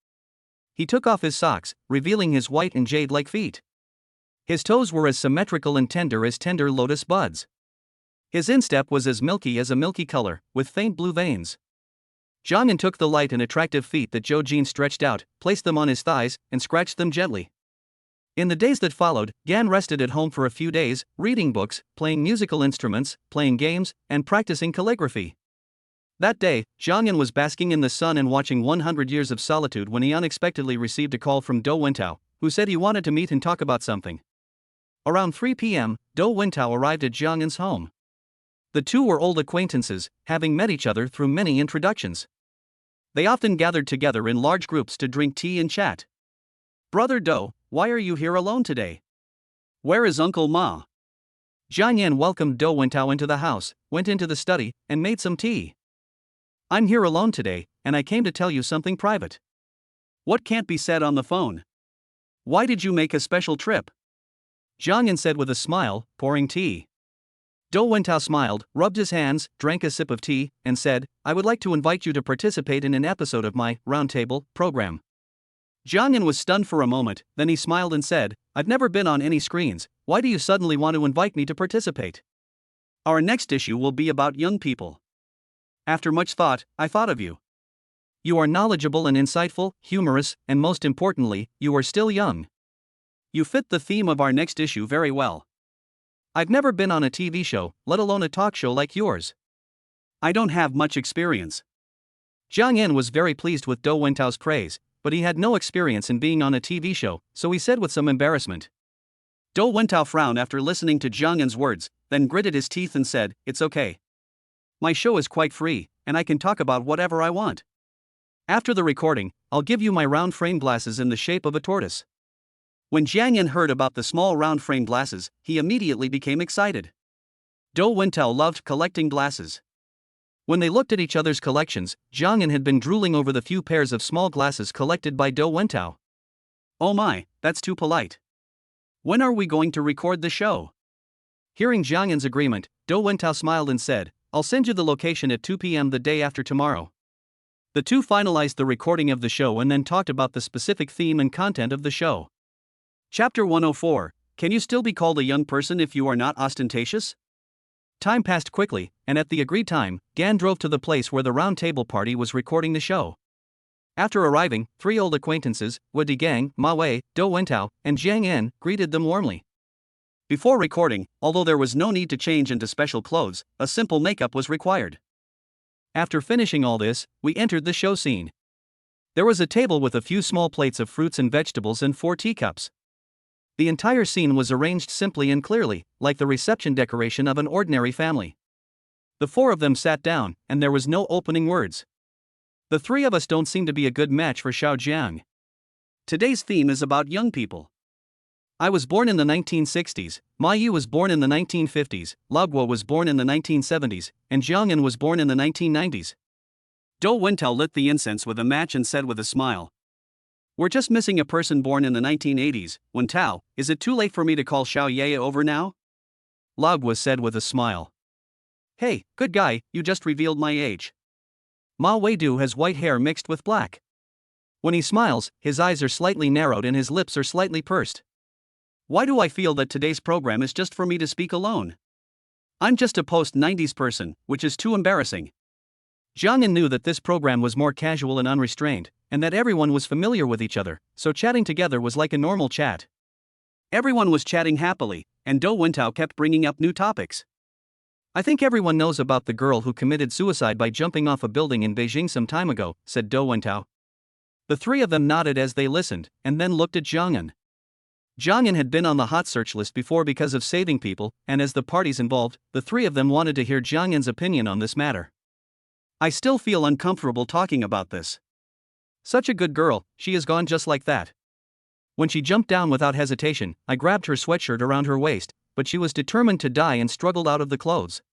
Speaker 1: He took off his socks, revealing his white and jade-like feet. His toes were as symmetrical and tender as tender lotus buds. His instep was as milky as a milky color, with faint blue veins. Jiang Yan took the light and attractive feet that Zhou Jin stretched out, placed them on his thighs, and scratched them gently. In the days that followed, Gan rested at home for a few days, reading books, playing musical instruments, playing games, and practicing calligraphy. That day, Jiang Yan was basking in the sun and watching 100 Years of Solitude when he unexpectedly received a call from Dou Wintao, who said he wanted to meet and talk about something. Around 3 p.m., Dou Wintao arrived at Jiang Yan's home. The two were old acquaintances, having met each other through many introductions. They often gathered together in large groups to drink tea and chat. "Brother Dou, why are you here alone today? Where is Uncle Ma?" Jiang Yan welcomed Dou Wintao into the house, went into the study, and made some tea. "I'm here alone today, and I came to tell you something private." "What can't be said on the phone? Why did you make a special trip?" Jiang Yan said with a smile, pouring tea. Dou Wintao smiled, rubbed his hands, drank a sip of tea, and said, "I would like to invite you to participate in an episode of my Roundtable program." Jiang Yan was stunned for a moment, then he smiled and said, "I've never been on any screens, why do you suddenly want to invite me to participate?" "Our next issue will be about young people. After much thought, I thought of you. You are knowledgeable and insightful, humorous, and most importantly, you are still young. You fit the theme of our next issue very well. I've never been on a TV show, let alone a talk show like yours. I don't have much experience. Jiang Yan was very pleased with Do Wentao's praise, but he had no experience in being on a TV show, so he said with some embarrassment. Do Wentao frowned after listening to Jiang Yan's words, then gritted his teeth and said, "It's okay. My show is quite free, and I can talk about whatever I want. After the recording, I'll give you my round frame glasses in the shape of a tortoise." When Jiang Yan heard about the small round frame glasses, he immediately became excited. Do Wentao loved collecting glasses. When they looked at each other's collections, Jiang Yan had been drooling over the few pairs of small glasses collected by Do Wentao. "Oh my, that's too polite. When are we going to record the show?" Hearing Jiang Yan's agreement, Do Wentao smiled and said, "I'll send you the location at 2 p.m. the day after tomorrow." The two finalized the recording of the show and then talked about the specific theme and content of the show. Chapter 104, Can you still be called a young person if you are not ostentatious? Time passed quickly, and at the agreed time, Gan drove to the place where the round table party was recording the show. After arriving, three old acquaintances, Wadi Gang, Ma Wei, Do Wentao, and Jiang Yan, greeted them warmly. Before recording, although there was no need to change into special clothes, a simple makeup was required. After finishing all this, we entered the show scene. There was a table with a few small plates of fruits and vegetables and 4 teacups. The entire scene was arranged simply and clearly, like the reception decoration of an ordinary family. The 4 of them sat down, and there was no opening words. The 3 of us don't seem to be a good match for Xiaojiang. Today's theme is about young people. I was born in the 1960s, Ma Yu was born in the 1950s, Laguo was born in the 1970s, and Jiang Yan was born in the 1990s. Do Wentao lit the incense with a match and said with a smile, "We're just missing a person born in the 1980s, Wentao. Is it too late for me to call Xiao Yeye over now?" Laguo said with a smile. "Hey, good guy, you just revealed my age." Ma Weidu has white hair mixed with black. When he smiles, his eyes are slightly narrowed and his lips are slightly pursed. Why do I feel that today's program is just for me to speak alone? I'm just a post-90s person, which is too embarrassing. Jiang Yan knew that this program was more casual and unrestrained, and that everyone was familiar with each other, so chatting together was like a normal chat. Everyone was chatting happily, and Do Wentao kept bringing up new topics. "I think everyone knows about the girl who committed suicide by jumping off a building in Beijing some time ago," said Do Wentao. The 3 of them nodded as they listened, and then looked at Jiang Yan. Jiang Yan had been on the hot search list before because of saving people, and as the parties involved, the 3 of them wanted to hear Jiang Yan's opinion on this matter. "I still feel uncomfortable talking about this. Such a good girl, she is gone just like that. When she jumped down without hesitation, I grabbed her sweatshirt around her waist, but she was determined to die and struggled out of the clothes."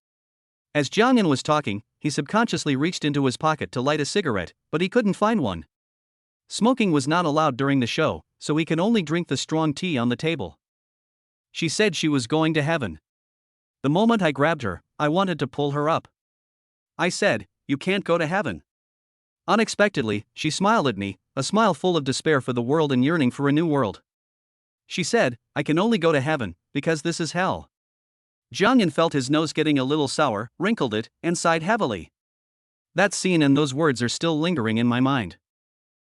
Speaker 1: As Jiang Yan was talking, he subconsciously reached into his pocket to light a cigarette, but he couldn't find one. Smoking was not allowed during the show, so he could only drink the strong tea on the table. She said she was going to heaven. The moment I grabbed her, I wanted to pull her up. I said, "You can't go to heaven." Unexpectedly, she smiled at me, a smile full of despair for the world and yearning for a new world. She said, "I can only go to heaven, because this is hell." Jiang Yan felt his nose getting a little sour, wrinkled it, and sighed heavily. That scene and those words are still lingering in my mind.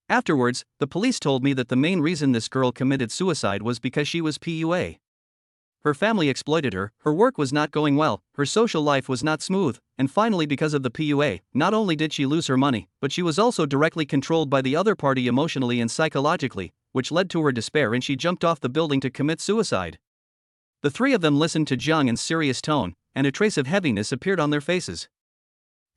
Speaker 1: Afterwards, the police told me that the main reason this girl committed suicide was because she was PUA. Her family exploited her, her work was not going well, her social life was not smooth, and finally because of the PUA, not only did she lose her money, but she was also directly controlled by the other party emotionally and psychologically, which led to her despair and she jumped off the building to commit suicide. The 3 of them listened to Jiang Yan's serious tone, and a trace of heaviness appeared on their faces.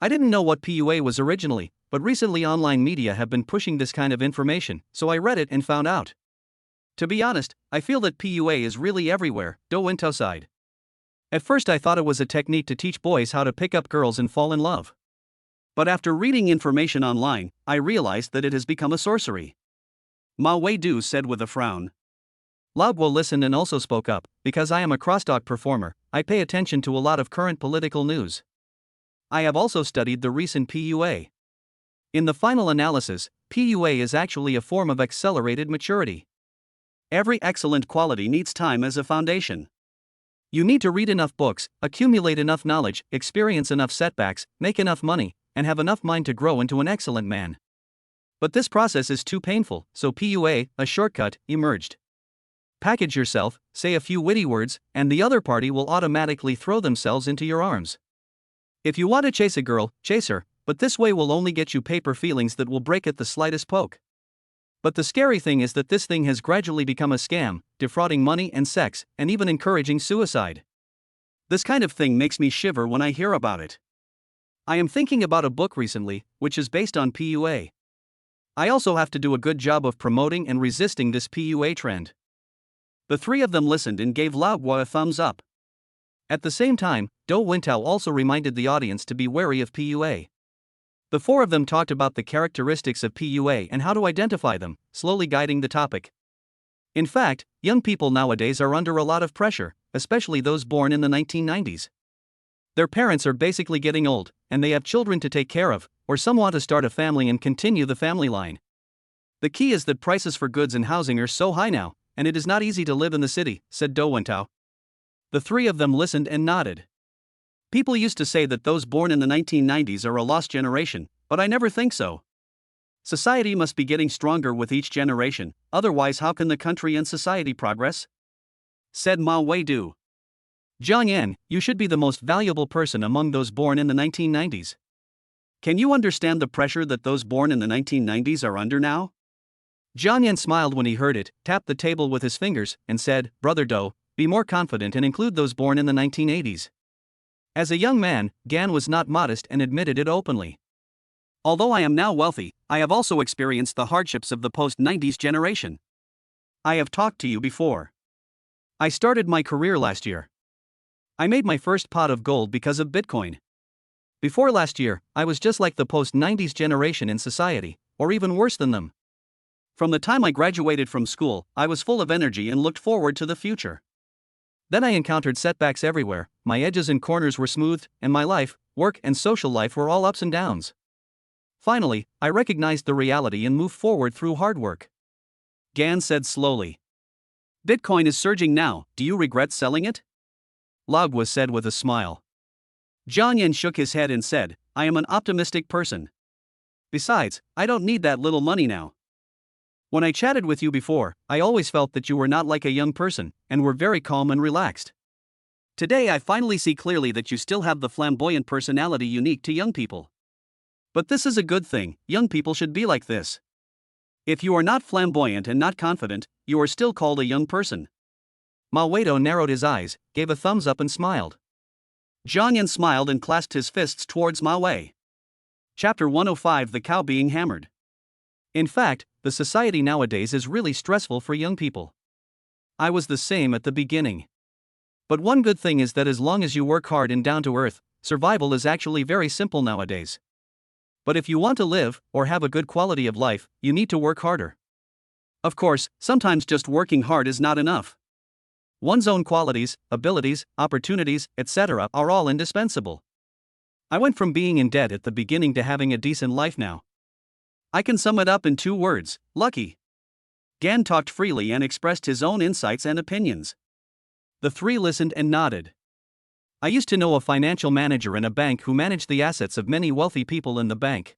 Speaker 1: I didn't know what PUA was originally, but recently online media have been pushing this kind of information, so I read it and found out. To be honest, I feel that PUA is really everywhere, Do Wentao sighed. At first I thought it was a technique to teach boys how to pick up girls and fall in love. But after reading information online, I realized that it has become a sorcery. Ma Weidu said with a frown. Laguo listened and also spoke up, because I am a crosstalk performer, I pay attention to a lot of current political news. I have also studied the recent PUA. In the final analysis, PUA is actually a form of accelerated maturity. Every excellent quality needs time as a foundation. You need to read enough books, accumulate enough knowledge, experience enough setbacks, make enough money, and have enough mind to grow into an excellent man. But this process is too painful, so PUA, a shortcut, emerged. Package yourself, say a few witty words, and the other party will automatically throw themselves into your arms. If you want to chase a girl, chase her, but this way will only get you paper feelings that will break at the slightest poke. But the scary thing is that this thing has gradually become a scam, defrauding money and sex, and even encouraging suicide. This kind of thing makes me shiver when I hear about it. I am thinking about a book recently, which is based on PUA. I also have to do a good job of promoting and resisting this PUA trend. The three of them listened and gave Lao a thumbs up. At the same time, Do Wintao also reminded the audience to be wary of PUA. The four of them talked about the characteristics of PUA and how to identify them, slowly guiding the topic. In fact, young people nowadays are under a lot of pressure, especially those born in the 1990s. Their parents are basically getting old, and they have children to take care of, or some want to start a family and continue the family line. The key is that prices for goods and housing are so high now, and it is not easy to live in the city, said Do Wintao. The three of them listened and nodded. People used to say that those born in the 1990s are a lost generation, but I never think so. Society must be getting stronger with each generation, otherwise how can the country and society progress? Said Ma Weidu. Zhang Yan, you should be the most valuable person among those born in the 1990s. Can you understand the pressure that those born in the 1990s are under now? Zhang Yan smiled when he heard it, tapped the table with his fingers, and said, Brother Do, be more confident and include those born in the 1980s. As a young man, Gan was not modest and admitted it openly. Although I am now wealthy, I have also experienced the hardships of the post-90s generation. I have talked to you before. I started my career last year. I made my first pot of gold because of Bitcoin. Before last year, I was just like the post-90s generation in society, or even worse than them. From the time I graduated from school, I was full of energy and looked forward to the future. Then I encountered setbacks everywhere, my edges and corners were smoothed, and my life, work and social life were all ups and downs. Finally, I recognized the reality and moved forward through hard work. Gan said slowly. Bitcoin is surging now, do you regret selling it? Lao said with a smile. Zhang Yan shook his head and said, I am an optimistic person. Besides, I don't need that little money now. When I chatted with you before, I always felt that you were not like a young person, and were very calm and relaxed. Today I finally see clearly that you still have the flamboyant personality unique to young people. But this is a good thing, young people should be like this. If you are not flamboyant and not confident, you are still called a young person. Ma Weidu narrowed his eyes, gave a thumbs up and smiled. Zhang Yan smiled and clasped his fists towards Ma Wei. Chapter 105 The Cow Being Hammered. In fact, the society nowadays is really stressful for young people. I was the same at the beginning. But one good thing is that as long as you work hard and down to earth, survival is actually very simple nowadays. But if you want to live, or have a good quality of life, you need to work harder. Of course, sometimes just working hard is not enough. One's own qualities, abilities, opportunities, etc. are all indispensable. I went from being in debt at the beginning to having a decent life now. I can sum it up in 2 words, lucky. Gan talked freely and expressed his own insights and opinions. The three listened and nodded. I used to know a financial manager in a bank who managed the assets of many wealthy people in the bank.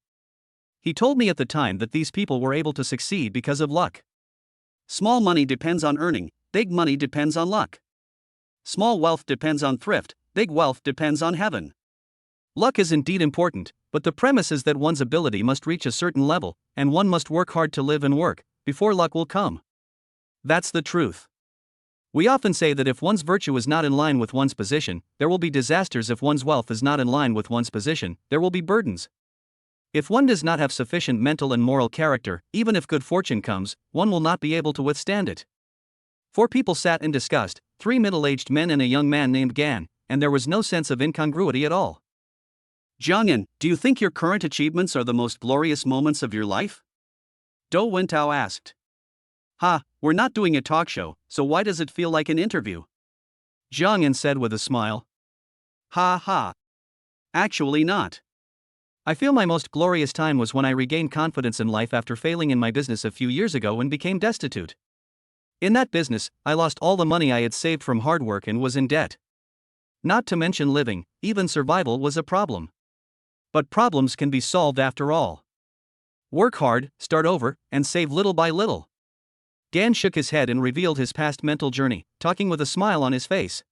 Speaker 1: He told me at the time that these people were able to succeed because of luck. Small money depends on earning, big money depends on luck. Small wealth depends on thrift, big wealth depends on heaven. Luck is indeed important, but the premise is that one's ability must reach a certain level, and one must work hard to live and work, before luck will come. That's the truth. We often say that if one's virtue is not in line with one's position, there will be disasters. If one's wealth is not in line with one's position, there will be burdens. If one does not have sufficient mental and moral character, even if good fortune comes, one will not be able to withstand it. 4 people sat and discussed, 3 middle-aged men and a young man named Gan, and there was no sense of incongruity at all. Zhang Yan, do you think your current achievements are the most glorious moments of your life? Do Wintao asked. We're not doing a talk show, so why does it feel like an interview? Zhang Yan said with a smile. Actually not. I feel my most glorious time was when I regained confidence in life after failing in my business a few years ago and became destitute. In that business, I lost all the money I had saved from hard work and was in debt. Not to mention living, even survival was a problem. But problems can be solved after all. Work hard, start over, and save little by little. Gan shook his head and revealed his past mental journey, talking with a smile on his face.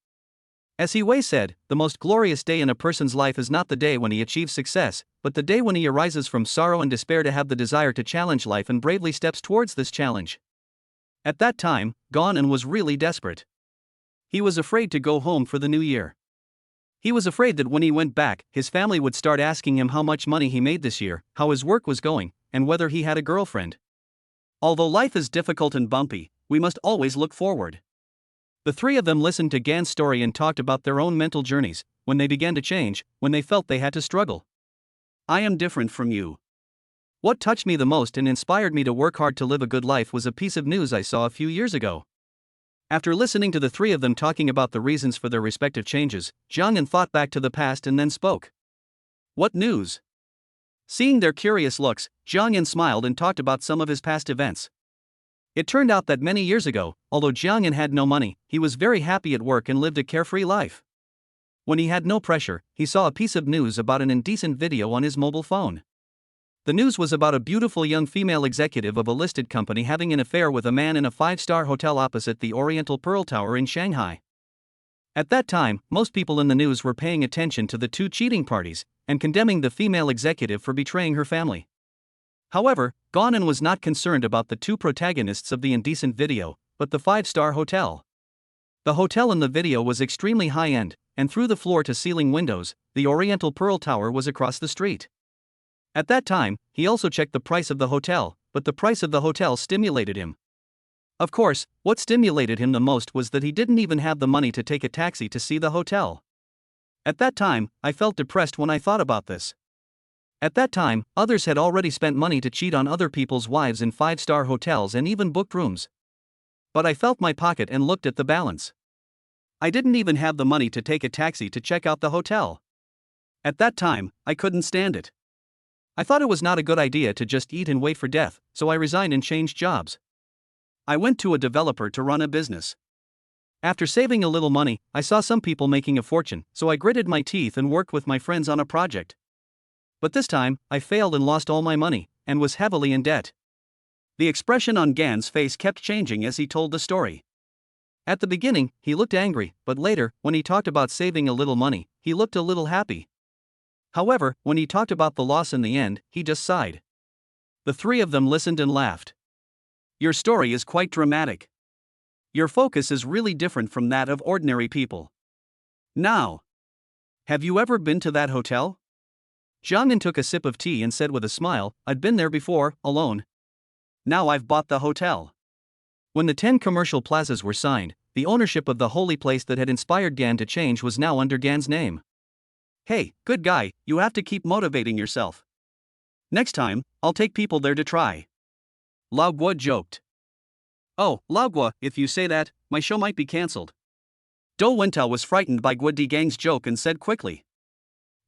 Speaker 1: As he said, the most glorious day in a person's life is not the day when he achieves success, but the day when he arises from sorrow and despair to have the desire to challenge life and bravely steps towards this challenge. At that time, Gan was really desperate. He was afraid to go home for the new year. He was afraid that when he went back, his family would start asking him how much money he made this year, how his work was going, and whether he had a girlfriend. Although life is difficult and bumpy, we must always look forward. The three of them listened to Gan's story and talked about their own mental journeys, when they began to change, when they felt they had to struggle. I am different from you. What touched me the most and inspired me to work hard to live a good life was a piece of news I saw a few years ago. After listening to the three of them talking about the reasons for their respective changes, Jiang thought back to the past and then spoke. What news? Seeing their curious looks, Jiang smiled and talked about some of his past events. It turned out that many years ago, although Jiang had no money, he was very happy at work and lived a carefree life. When he had no pressure, he saw a piece of news about an indecent video on his mobile phone. The news was about a beautiful young female executive of a listed company having an affair with a man in a 5-star hotel opposite the Oriental Pearl Tower in Shanghai. At that time, most people in the news were paying attention to the two cheating parties and condemning the female executive for betraying her family. However, Gan was not concerned about the two protagonists of the indecent video, but the 5-star hotel. The hotel in the video was extremely high-end, and through the floor-to-ceiling windows, the Oriental Pearl Tower was across the street. At that time, he also checked the price of the hotel, but the price of the hotel stimulated him. Of course, what stimulated him the most was that he didn't even have the money to take a taxi to see the hotel. At that time, I felt depressed when I thought about this. At that time, others had already spent money to cheat on other people's wives in 5-star hotels and even booked rooms. But I felt my pocket and looked at the balance. I didn't even have the money to take a taxi to check out the hotel. At that time, I couldn't stand it. I thought it was not a good idea to just eat and wait for death, so I resigned and changed jobs. I went to a developer to run a business. After saving a little money, I saw some people making a fortune, so I gritted my teeth and worked with my friends on a project. But this time, I failed and lost all my money, and was heavily in debt. The expression on Gan's face kept changing as he told the story. At the beginning, he looked angry, but later, when he talked about saving a little money, he looked a little happy. However, when he talked about the loss in the end, he just sighed. The three of them listened and laughed. Your story is quite dramatic. Your focus is really different from that of ordinary people. Now, have you ever been to that hotel? Jiang took a sip of tea and said with a smile, I'd been there before, alone. Now I've bought the hotel. When the 10 commercial plazas were signed, the ownership of the holy place that had inspired Gan to change was now under Gan's name. Hey, good guy, you have to keep motivating yourself. Next time, I'll take people there to try. Lao Guo joked. Oh, Lao Guo, if you say that, my show might be cancelled. Dou Wentao was frightened by Guo Digang's joke and said quickly.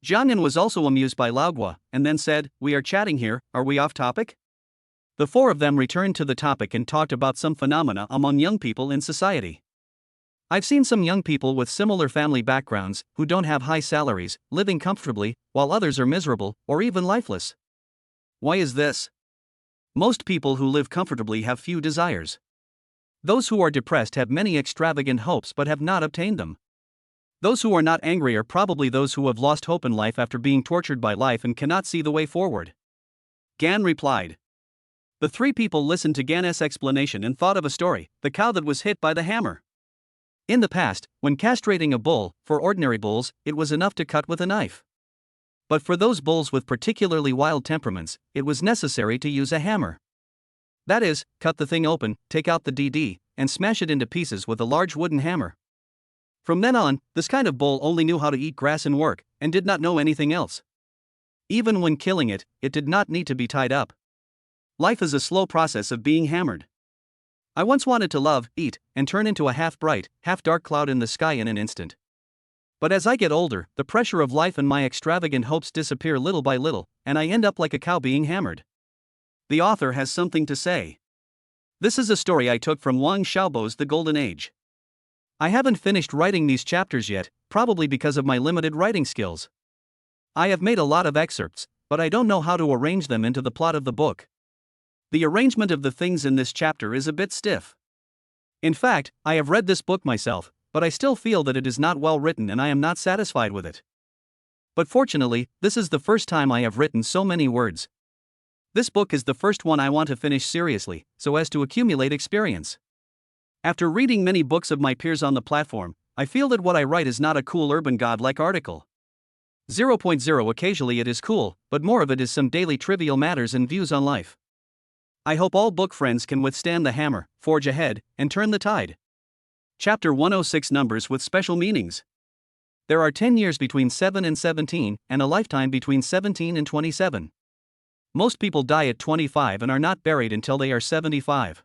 Speaker 1: Jiang was also amused by Lao Guo, and then said, we are chatting here, are we off topic? The four of them returned to the topic and talked about some phenomena among young people in society. I've seen some young people with similar family backgrounds, who don't have high salaries, living comfortably, while others are miserable, or even lifeless. Why is this? Most people who live comfortably have few desires. Those who are depressed have many extravagant hopes but have not obtained them. Those who are not angry are probably those who have lost hope in life after being tortured by life and cannot see the way forward. Gan replied. The three people listened to Gan's explanation and thought of a story, the cow that was hit by the hammer. In the past, when castrating a bull, for ordinary bulls, it was enough to cut with a knife. But for those bulls with particularly wild temperaments, it was necessary to use a hammer. That is, cut the thing open, take out the DD, and smash it into pieces with a large wooden hammer. From then on, this kind of bull only knew how to eat grass and work, and did not know anything else. Even when killing it, it did not need to be tied up. Life is a slow process of being hammered. I once wanted to love, eat, and turn into a half-bright, half-dark cloud in the sky in an instant. But as I get older, the pressure of life and my extravagant hopes disappear little by little, and I end up like a cow being hammered. The author has something to say. This is a story I took from Wang Xiaobo's The Golden Age. I haven't finished writing these chapters yet, probably because of my limited writing skills. I have made a lot of excerpts, but I don't know how to arrange them into the plot of the book. The arrangement of the things in this chapter is a bit stiff. In fact, I have read this book myself, but I still feel that it is not well written and I am not satisfied with it. But fortunately, this is the first time I have written so many words. This book is the first one I want to finish seriously, so as to accumulate experience. After reading many books of my peers on the platform, I feel that what I write is not a cool urban god-like article. 0.0 Occasionally it is cool, but more of it is some daily trivial matters and views on life. I hope all book friends can withstand the hammer, forge ahead, and turn the tide. Chapter 106 Numbers with Special Meanings. There are 10 years between 7 and 17, and a lifetime between 17 and 27. Most people die at 25 and are not buried until they are 75.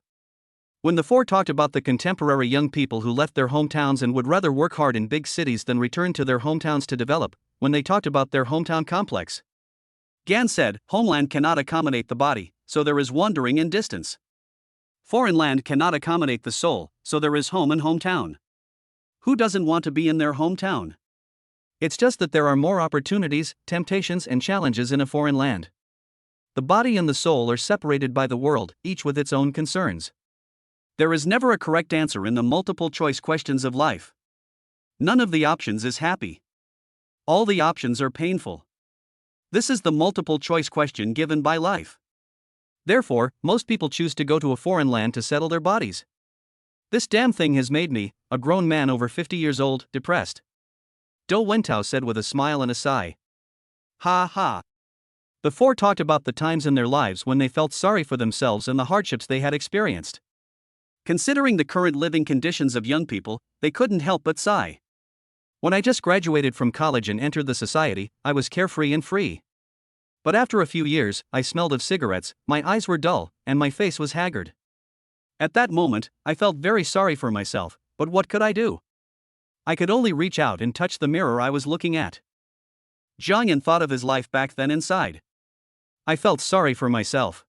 Speaker 1: When the four talked about the contemporary young people who left their hometowns and would rather work hard in big cities than return to their hometowns to develop, when they talked about their hometown complex, Gan said, homeland cannot accommodate the body, so there is wandering and distance. Foreign land cannot accommodate the soul, so there is home and hometown. Who doesn't want to be in their hometown? It's just that there are more opportunities, temptations, and challenges in a foreign land. The body and the soul are separated by the world, each with its own concerns. There is never a correct answer in the multiple choice questions of life. None of the options is happy. All the options are painful. This is the multiple choice question given by life. Therefore, most people choose to go to a foreign land to settle their bodies. This damn thing has made me, a grown man over 50 years old, depressed. Do Wentao said with a smile and a sigh. Ha ha. The four talked about the times in their lives when they felt sorry for themselves and the hardships they had experienced. Considering the current living conditions of young people, they couldn't help but sigh. When I just graduated from college and entered the society, I was carefree and free. But after a few years, I smelled of cigarettes, my eyes were dull, and my face was haggard. At that moment, I felt very sorry for myself, but what could I do? I could only reach out and touch the mirror I was looking at. Jiangyan thought of his life back then and sighed. I felt sorry for myself.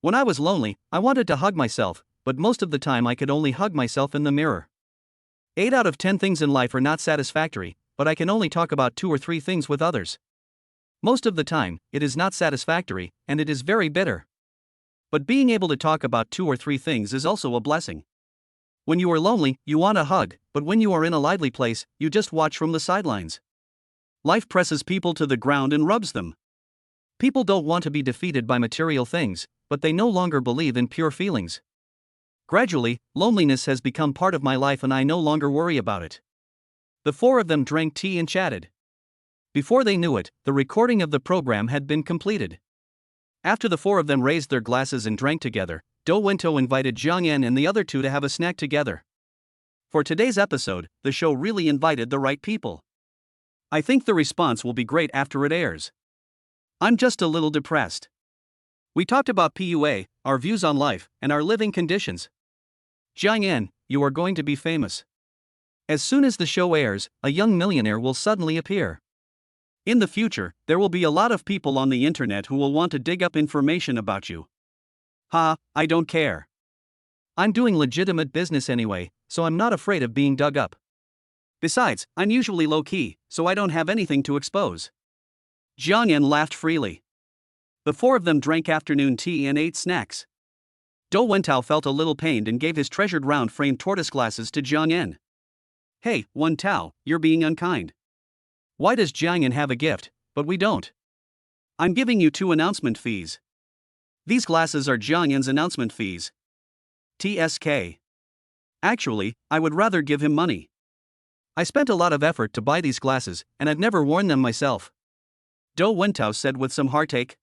Speaker 1: When I was lonely, I wanted to hug myself, but most of the time I could only hug myself in the mirror. 8 out of 10 things in life are not satisfactory, but I can only talk about 2 or 3 things with others. Most of the time, it is not satisfactory, and it is very bitter. But being able to talk about 2 or 3 things is also a blessing. When you are lonely, you want a hug, but when you are in a lively place, you just watch from the sidelines. Life presses people to the ground and rubs them. People don't want to be defeated by material things, but they no longer believe in pure feelings. Gradually, loneliness has become part of my life and I no longer worry about it. The 4 of them drank tea and chatted. Before they knew it, the recording of the program had been completed. After the 4 of them raised their glasses and drank together, Do Wentao invited Jiang Yan and the other 2 to have a snack together. For today's episode, the show really invited the right people. I think the response will be great after it airs. I'm just a little depressed. We talked about PUA, our views on life, and our living conditions. Jiang Yan, you are going to be famous. As soon as the show airs, a young millionaire will suddenly appear. In the future, there will be a lot of people on the internet who will want to dig up information about you. Ha, I don't care. I'm doing legitimate business anyway, so I'm not afraid of being dug up. Besides, I'm usually low-key, so I don't have anything to expose. Jiang Yan laughed freely. The 4 of them drank afternoon tea and ate snacks. Do Wentao felt a little pained and gave his treasured round-framed tortoise glasses to Jiang Yan. Hey, Wentao, you're being unkind. Why does Jiang Yan have a gift, but we don't? I'm giving you 2 announcement fees. These glasses are Jiang Yan's announcement fees. TSK. Actually, I would rather give him money. I spent a lot of effort to buy these glasses, and I've never worn them myself. Do Wentao said with some heartache.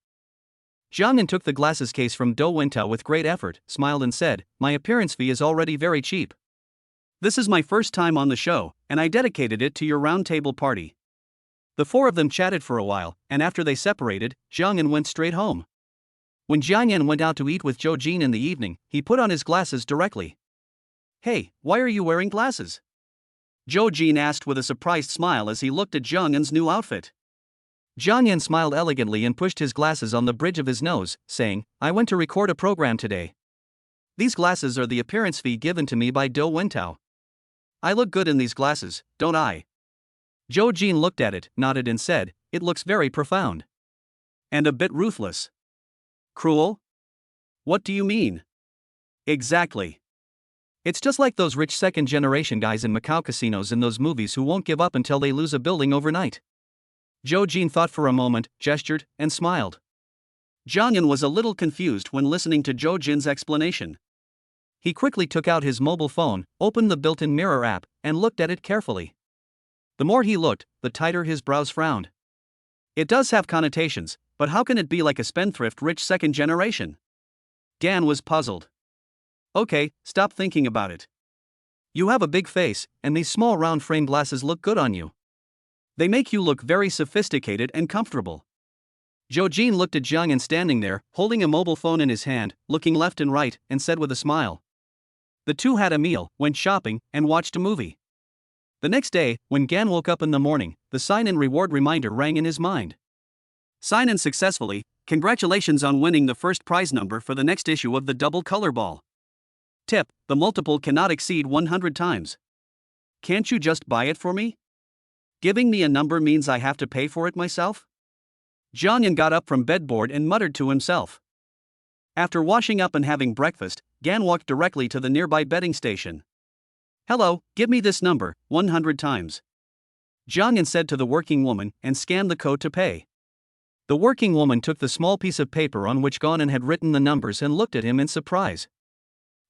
Speaker 1: Jiang Yan took the glasses case from Do Wentao with great effort, smiled and said, my appearance fee is already very cheap. This is my first time on the show, and I dedicated it to your roundtable party. The 4 of them chatted for a while, and after they separated, Jiang Yan went straight home. When Jiang Yan went out to eat with Zhou Jin in the evening, he put on his glasses directly. Hey, why are you wearing glasses? Zhou Jin asked with a surprised smile as he looked at Jiang Yan's new outfit. Jiang Yan smiled elegantly and pushed his glasses on the bridge of his nose, saying, I went to record a program today. These glasses are the appearance fee given to me by Do Wentao. I look good in these glasses, don't I? Zhou Jin looked at it, nodded and said, it looks very profound. And a bit ruthless. Cruel? What do you mean? Exactly. It's just like those rich second-generation guys in Macau casinos in those movies who won't give up until they lose a building overnight. Zhou Jin thought for a moment, gestured, and smiled. Jiang Yan was a little confused when listening to Zhou Jin's explanation. He quickly took out his mobile phone, opened the built-in mirror app, and looked at it carefully. The more he looked, the tighter his brows frowned. It does have connotations, but how can it be like a spendthrift rich second generation? Gan was puzzled. Okay, stop thinking about it. You have a big face, and these small round frame glasses look good on you. They make you look very sophisticated and comfortable. Zhou Jin looked at Jiang Yan standing there, holding a mobile phone in his hand, looking left and right, and said with a smile. The two had a meal, went shopping, and watched a movie. The next day, when Gan woke up in the morning, the sign-in reward reminder rang in his mind. Sign in successfully, congratulations on winning the first prize number for the next issue of the Double Color Ball. Tip, the multiple cannot exceed 100 times. Can't you just buy it for me? Giving me a number means I have to pay for it myself? Jiang Yan got up from bedboard and muttered to himself. After washing up and having breakfast, Gan walked directly to the nearby betting station. Hello, give me this number, 100 times. Jiang Yan said to the working woman and scanned the code to pay. The working woman took the small piece of paper on which Ganon had written the numbers and looked at him in surprise.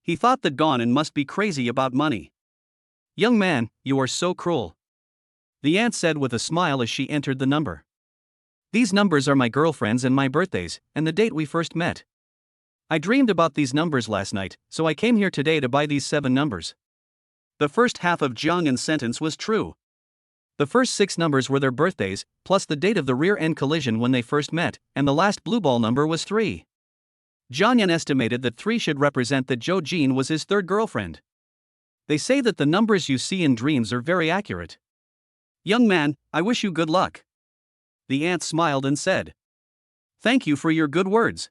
Speaker 1: He thought that Ganon must be crazy about money. Young man, you are so cruel. The aunt said with a smile as she entered the number. These numbers are my girlfriend's and my birthdays, and the date we first met. I dreamed about these numbers last night, so I came here today to buy these 7 numbers. The first half of Jiang Yan's sentence was true. The first 6 numbers were their birthdays, plus the date of the rear-end collision when they first met, and the last blue ball number was 3. Jiang Yan estimated that 3 should represent that Zhou Jin was his third girlfriend. They say that the numbers you see in dreams are very accurate. Young man, I wish you good luck. The aunt smiled and said. Thank you for your good words.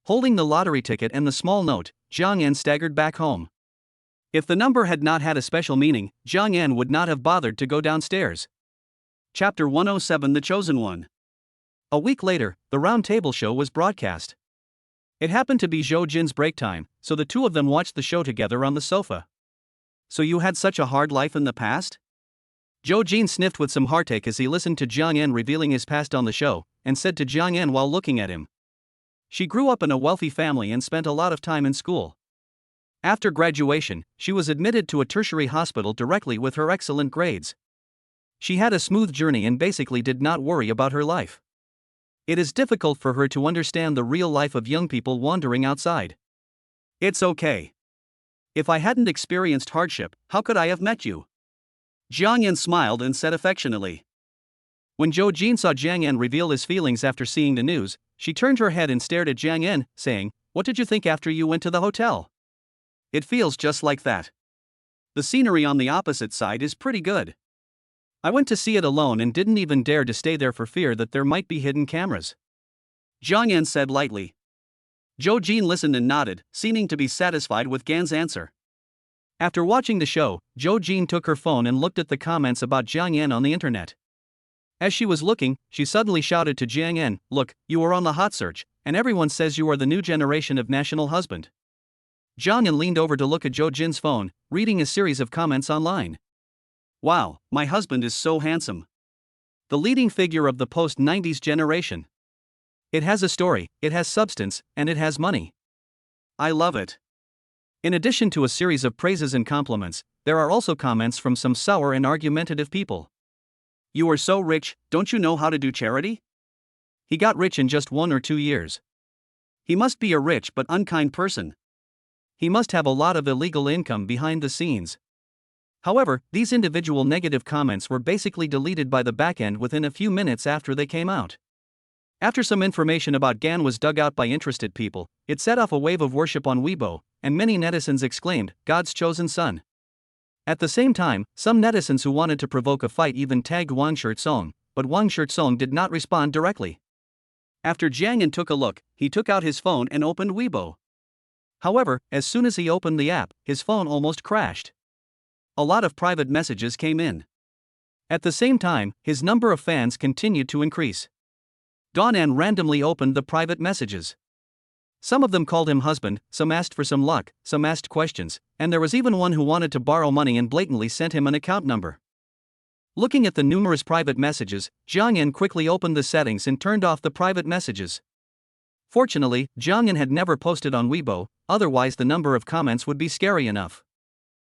Speaker 1: Holding the lottery ticket and the small note, Jiang Yan staggered back home. If the number had not had a special meaning, Jiang Yan would not have bothered to go downstairs. Chapter 107 The Chosen One. A week later, the round table show was broadcast. It happened to be Zhou Jin's break time, so the two of them watched the show together on the sofa. So you had such a hard life in the past? Zhou Jin sniffed with some heartache as he listened to Jiang Yan revealing his past on the show, and said to Jiang Yan while looking at him. She grew up in a wealthy family and spent a lot of time in school. After graduation, she was admitted to a tertiary hospital directly with her excellent grades. She had a smooth journey and basically did not worry about her life. It is difficult for her to understand the real life of young people wandering outside. It's okay. If I hadn't experienced hardship, how could I have met you? Jiang Yan smiled and said affectionately. When Zhou Jin saw Jiang Yan reveal his feelings after seeing the news, she turned her head and stared at Jiang Yan, saying, What did you think after you went to the hotel? It feels just like that. The scenery on the opposite side is pretty good. I went to see it alone and didn't even dare to stay there for fear that there might be hidden cameras. Jiang Yan said lightly. Zhou Jin listened and nodded, seeming to be satisfied with Gan's answer. After watching the show, Zhou Jin took her phone and looked at the comments about Jiang Yan on the internet. As she was looking, she suddenly shouted to Jiang Yan, Look, you are on the hot search, and everyone says you are the new generation of national husband. Jiang Yan leaned over to look at Zhou Jin's phone, reading a series of comments online. Wow, my husband is so handsome. The leading figure of the post-90s generation. It has a story, it has substance, and it has money. I love it. In addition to a series of praises and compliments, there are also comments from some sour and argumentative people. You are so rich, don't you know how to do charity? He got rich in just 1 or 2 years. He must be a rich but unkind person. He must have a lot of illegal income behind the scenes. However, these individual negative comments were basically deleted by the backend within a few minutes after they came out. After some information about Gan was dug out by interested people, it set off a wave of worship on Weibo, and many netizens exclaimed, God's chosen son. At the same time, some netizens who wanted to provoke a fight even tagged Wang Shirtsong, but Wang Shirtsong did not respond directly. After Jiang Yan took a look, he took out his phone and opened Weibo. However, as soon as he opened the app, his phone almost crashed. A lot of private messages came in. At the same time, his number of fans continued to increase. Donan randomly opened the private messages. Some of them called him husband, some asked for some luck, some asked questions, and there was even one who wanted to borrow money and blatantly sent him an account number. Looking at the numerous private messages, Jiang Yan quickly opened the settings and turned off the private messages. Fortunately, Jiang Yan had never posted on Weibo, otherwise the number of comments would be scary enough.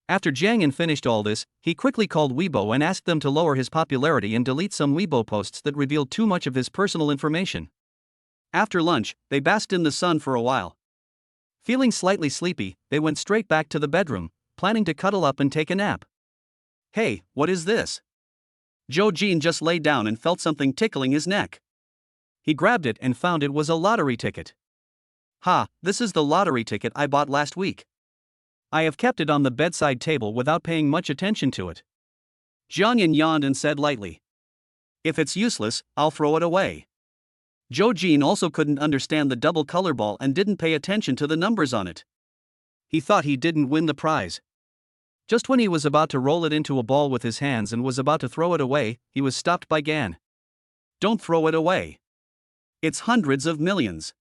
Speaker 1: After Jiang Yan finished all this, he quickly called Weibo and asked them to lower his popularity and delete some Weibo posts that revealed too much of his personal information. After lunch, they basked in the sun for a while. Feeling slightly sleepy, they went straight back to the bedroom, planning to cuddle up and take a nap. Hey, what is this? Zhou Jin just lay down and felt something tickling his neck. He grabbed it and found it was a lottery ticket. Ha, this is the lottery ticket I bought last week. I have kept it on the bedside table without paying much attention to it. Jiang Yan yawned and said lightly. If it's useless, I'll throw it away. Zhou Jin also couldn't understand the double color ball and didn't pay attention to the numbers on it. He thought he didn't win the prize. Just when he was about to roll it into a ball with his hands and was about to throw it away, he was stopped by Gan. Don't throw it away. It's hundreds of millions.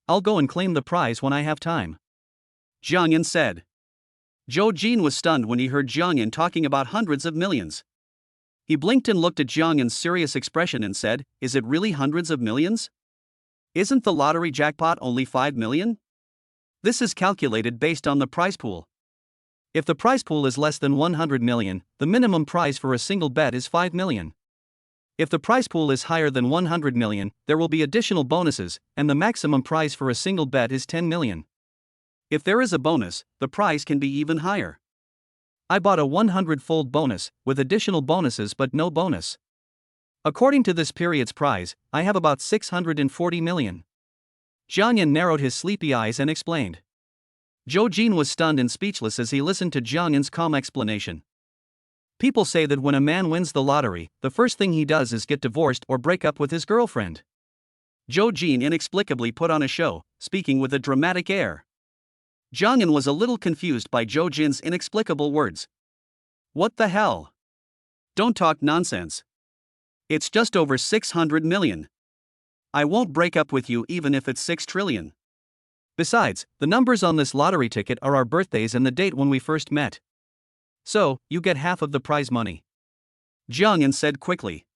Speaker 1: I'll go and claim the prize when I have time. Jiang Yan said. Zhou Jin was stunned when he heard Jiang Yan talking about hundreds of millions. He blinked and looked at Jiang Yan's serious expression and said, Is it really hundreds of millions? Isn't the lottery jackpot only 5 million? This is calculated based on the prize pool. If the prize pool is less than 100 million, the minimum prize for a single bet is 5 million. If the prize pool is higher than 100 million, there will be additional bonuses, and the maximum prize for a single bet is 10 million. If there is a bonus, the prize can be even higher. I bought a 100-fold bonus, with additional bonuses but no bonus. According to this period's prize, I have about 640 million. Jiang Yan narrowed his sleepy eyes and explained. Zhou Jin was stunned and speechless as he listened to Jiang Yan's calm explanation. People say that when a man wins the lottery, the first thing he does is get divorced or break up with his girlfriend. Zhou Jin inexplicably put on a show, speaking with a dramatic air. Jiang Yan was a little confused by Zhou Jin's inexplicable words. What the hell? Don't talk nonsense. It's just over 600 million. I won't break up with you even if it's 6 trillion. Besides, the numbers on this lottery ticket are our birthdays and the date when we first met. So, you get half of the prize money. Jiang Yan said quickly.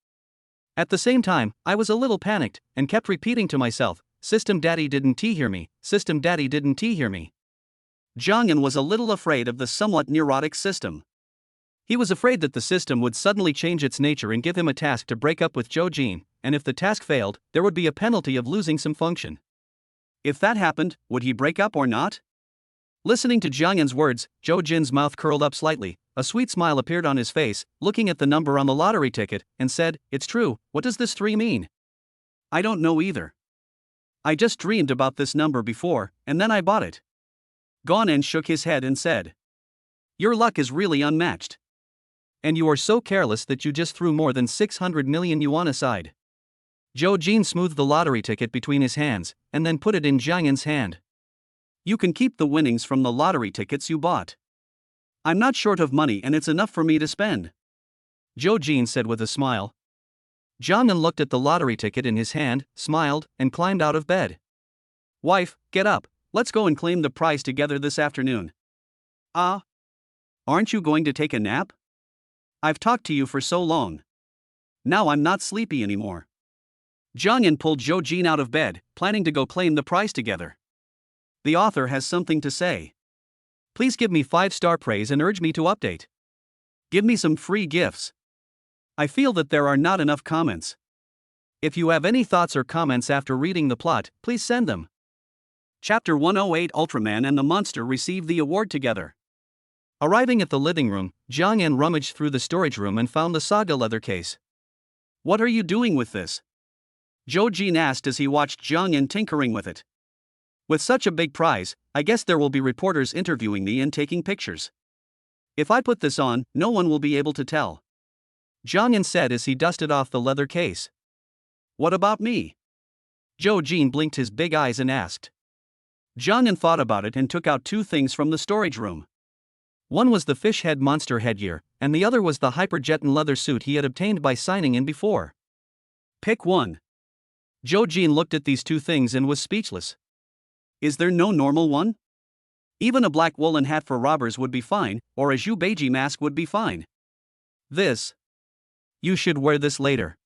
Speaker 1: At the same time, I was a little panicked, and kept repeating to myself, System Daddy didn't hear me, System Daddy didn't hear me. Jiang Yan was a little afraid of the somewhat neurotic system. He was afraid that the system would suddenly change its nature and give him a task to break up with Zhou Jin, and if the task failed, there would be a penalty of losing some function. If that happened, would he break up or not? Listening to Jiang Yan's words, Zhou Jin's mouth curled up slightly, a sweet smile appeared on his face, looking at the number on the lottery ticket, and said, It's true, what does this 3 mean? I don't know either. I just dreamed about this number before, and then I bought it. Gonan shook his head and said. Your luck is really unmatched. And you are so careless that you just threw more than 600 million yuan aside. Zhou Jin smoothed the lottery ticket between his hands, and then put it in Jiang Yan's hand. You can keep the winnings from the lottery tickets you bought. I'm not short of money and it's enough for me to spend. Zhou Jin said with a smile. Jiang Yan looked at the lottery ticket in his hand, smiled, and climbed out of bed. Wife, get up, let's go and claim the prize together this afternoon. Aren't you going to take a nap? I've talked to you for so long. Now I'm not sleepy anymore. Jiang Yan pulled Zhou Jin out of bed, planning to go claim the prize together. The author has something to say. Please give me 5-star praise and urge me to update. Give me some free gifts. I feel that there are not enough comments. If you have any thoughts or comments after reading the plot, please send them. Chapter 108 Ultraman and the monster receive the award together. Arriving at the living room, Jiang Yan rummaged through the storage room and found the saga leather case. What are you doing with this? Zhou Jin asked as he watched Jiang Yan tinkering with it. With such a big prize, I guess there will be reporters interviewing me and taking pictures. If I put this on, no one will be able to tell. Jiang Yan said as he dusted off the leather case. What about me? Zhou Jin blinked his big eyes and asked. Jiang Yan thought about it and took out 2 things from the storage room. One was the fish head monster headgear, and the other was the hyperjeton leather suit he had obtained by signing in before. Pick one. Zhou Jin looked at these two things and was speechless. Is there no normal one? Even a black woolen hat for robbers would be fine, or a Zhu Beiji mask would be fine. This. You should wear this later.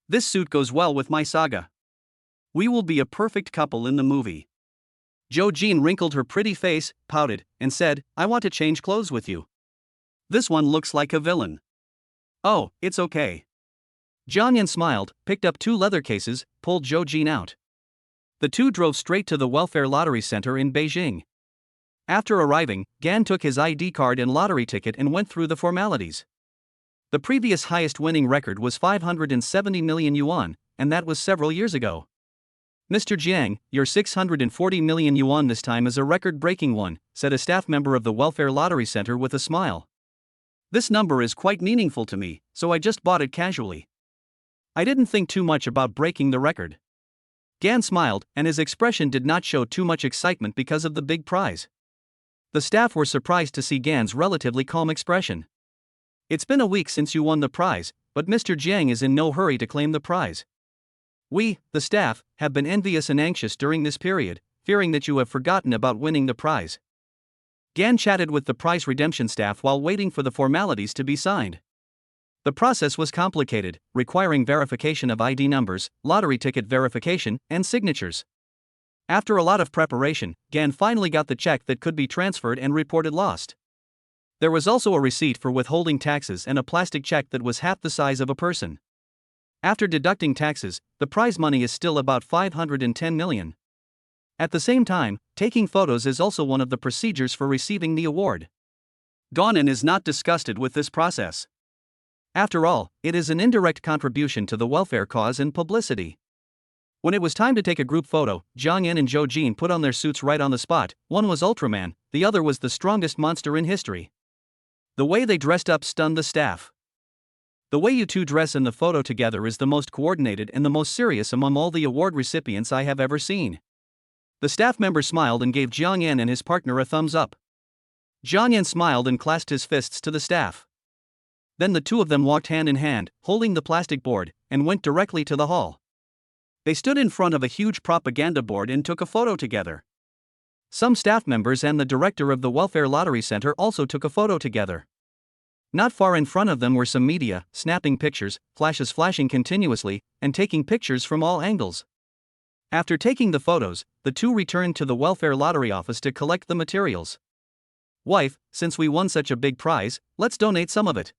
Speaker 1: This suit goes well with my saga. We will be a perfect couple in the movie. Zhou Jin wrinkled her pretty face, pouted, and said, I want to change clothes with you. This one looks like a villain. Oh, it's okay. Jiang Yan smiled, picked up 2 leather cases, pulled Zhou Jin out. The two drove straight to the Welfare Lottery Center in Beijing. After arriving, Gan took his ID card and lottery ticket and went through the formalities. The previous highest winning record was 570 million yuan, and that was several years ago. Mr. Jiang, your 640 million yuan this time is a record-breaking one, said a staff member of the Welfare Lottery Center with a smile. This number is quite meaningful to me, so I just bought it casually. I didn't think too much about breaking the record. Gan smiled, and his expression did not show too much excitement because of the big prize. The staff were surprised to see Gan's relatively calm expression. It's been a week since you won the prize, but Mr. Jiang is in no hurry to claim the prize. We, the staff, have been envious and anxious during this period, fearing that you have forgotten about winning the prize. Gan chatted with the prize redemption staff while waiting for the formalities to be signed. The process was complicated, requiring verification of ID numbers, lottery ticket verification, and signatures. After a lot of preparation, Gan finally got the check that could be transferred and reported lost. There was also a receipt for withholding taxes and a plastic check that was half the size of a person. After deducting taxes, the prize money is still about 510 million. At the same time, taking photos is also one of the procedures for receiving the award. Gaonan is not disgusted with this process. After all, it is an indirect contribution to the welfare cause and publicity. When it was time to take a group photo, Jiang Yan and Zhou Jin put on their suits right on the spot. One was Ultraman, the other was the strongest monster in history. The way they dressed up stunned the staff. The way you two dress in the photo together is the most coordinated and the most serious among all the award recipients I have ever seen. The staff member smiled and gave Jiang Yan and his partner a thumbs up. Jiang Yan smiled and clasped his fists to the staff. Then the two of them walked hand in hand, holding the plastic board, and went directly to the hall. They stood in front of a huge propaganda board and took a photo together. Some staff members and the director of the Welfare Lottery Center also took a photo together. Not far in front of them were some media, snapping pictures, flashes flashing continuously, and taking pictures from all angles. After taking the photos, the two returned to the Welfare Lottery office to collect the materials. Wife, since we won such a big prize, let's donate some of it.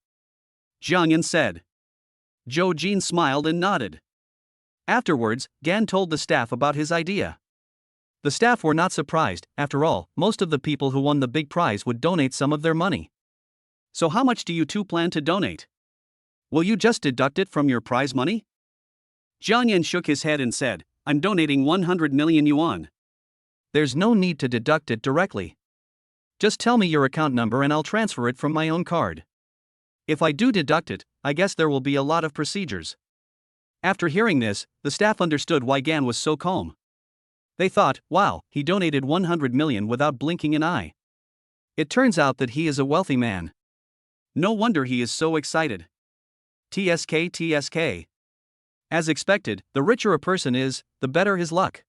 Speaker 1: Jiang Yan said. Zhou Jin smiled and nodded. Afterwards, Gan told the staff about his idea. The staff were not surprised, after all, most of the people who won the big prize would donate some of their money. So how much do you two plan to donate? Will you just deduct it from your prize money? Jiang Yan shook his head and said, I'm donating 100 million yuan. There's no need to deduct it directly. Just tell me your account number and I'll transfer it from my own card. If I do deduct it, I guess there will be a lot of procedures. After hearing this, the staff understood why Gan was so calm. They thought, wow, he donated 100 million without blinking an eye. It turns out that he is a wealthy man. No wonder he is so excited. TSK. As expected, the richer a person is, the better his luck.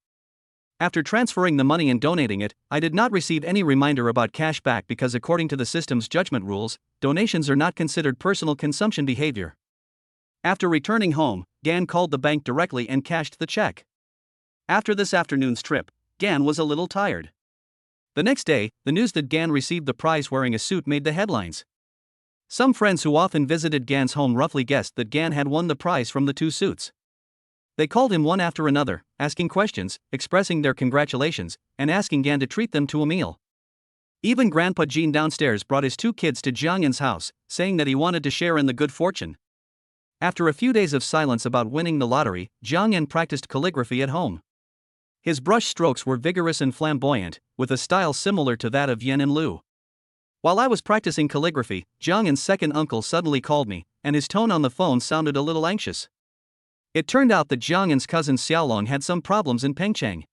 Speaker 1: After transferring the money and donating it, I did not receive any reminder about cash back because according to the system's judgment rules, donations are not considered personal consumption behavior. After returning home, Gan called the bank directly and cashed the check. After this afternoon's trip, Gan was a little tired. The next day, the news that Gan received the prize wearing a suit made the headlines. Some friends who often visited Gan's home roughly guessed that Gan had won the prize from the two suits. They called him one after another, asking questions, expressing their congratulations, and asking Gan to treat them to a meal. Even Grandpa Jean downstairs brought his two kids to Jiang Yan's house, saying that he wanted to share in the good fortune. After a few days of silence about winning the lottery, Jiang Yan practiced calligraphy at home. His brush strokes were vigorous and flamboyant, with a style similar to that of Yan and Lu. While I was practicing calligraphy, Jiang Yan's second uncle suddenly called me, and his tone on the phone sounded a little anxious. It turned out that Jiang Yan's cousin Xiaolong had some problems in Pengcheng.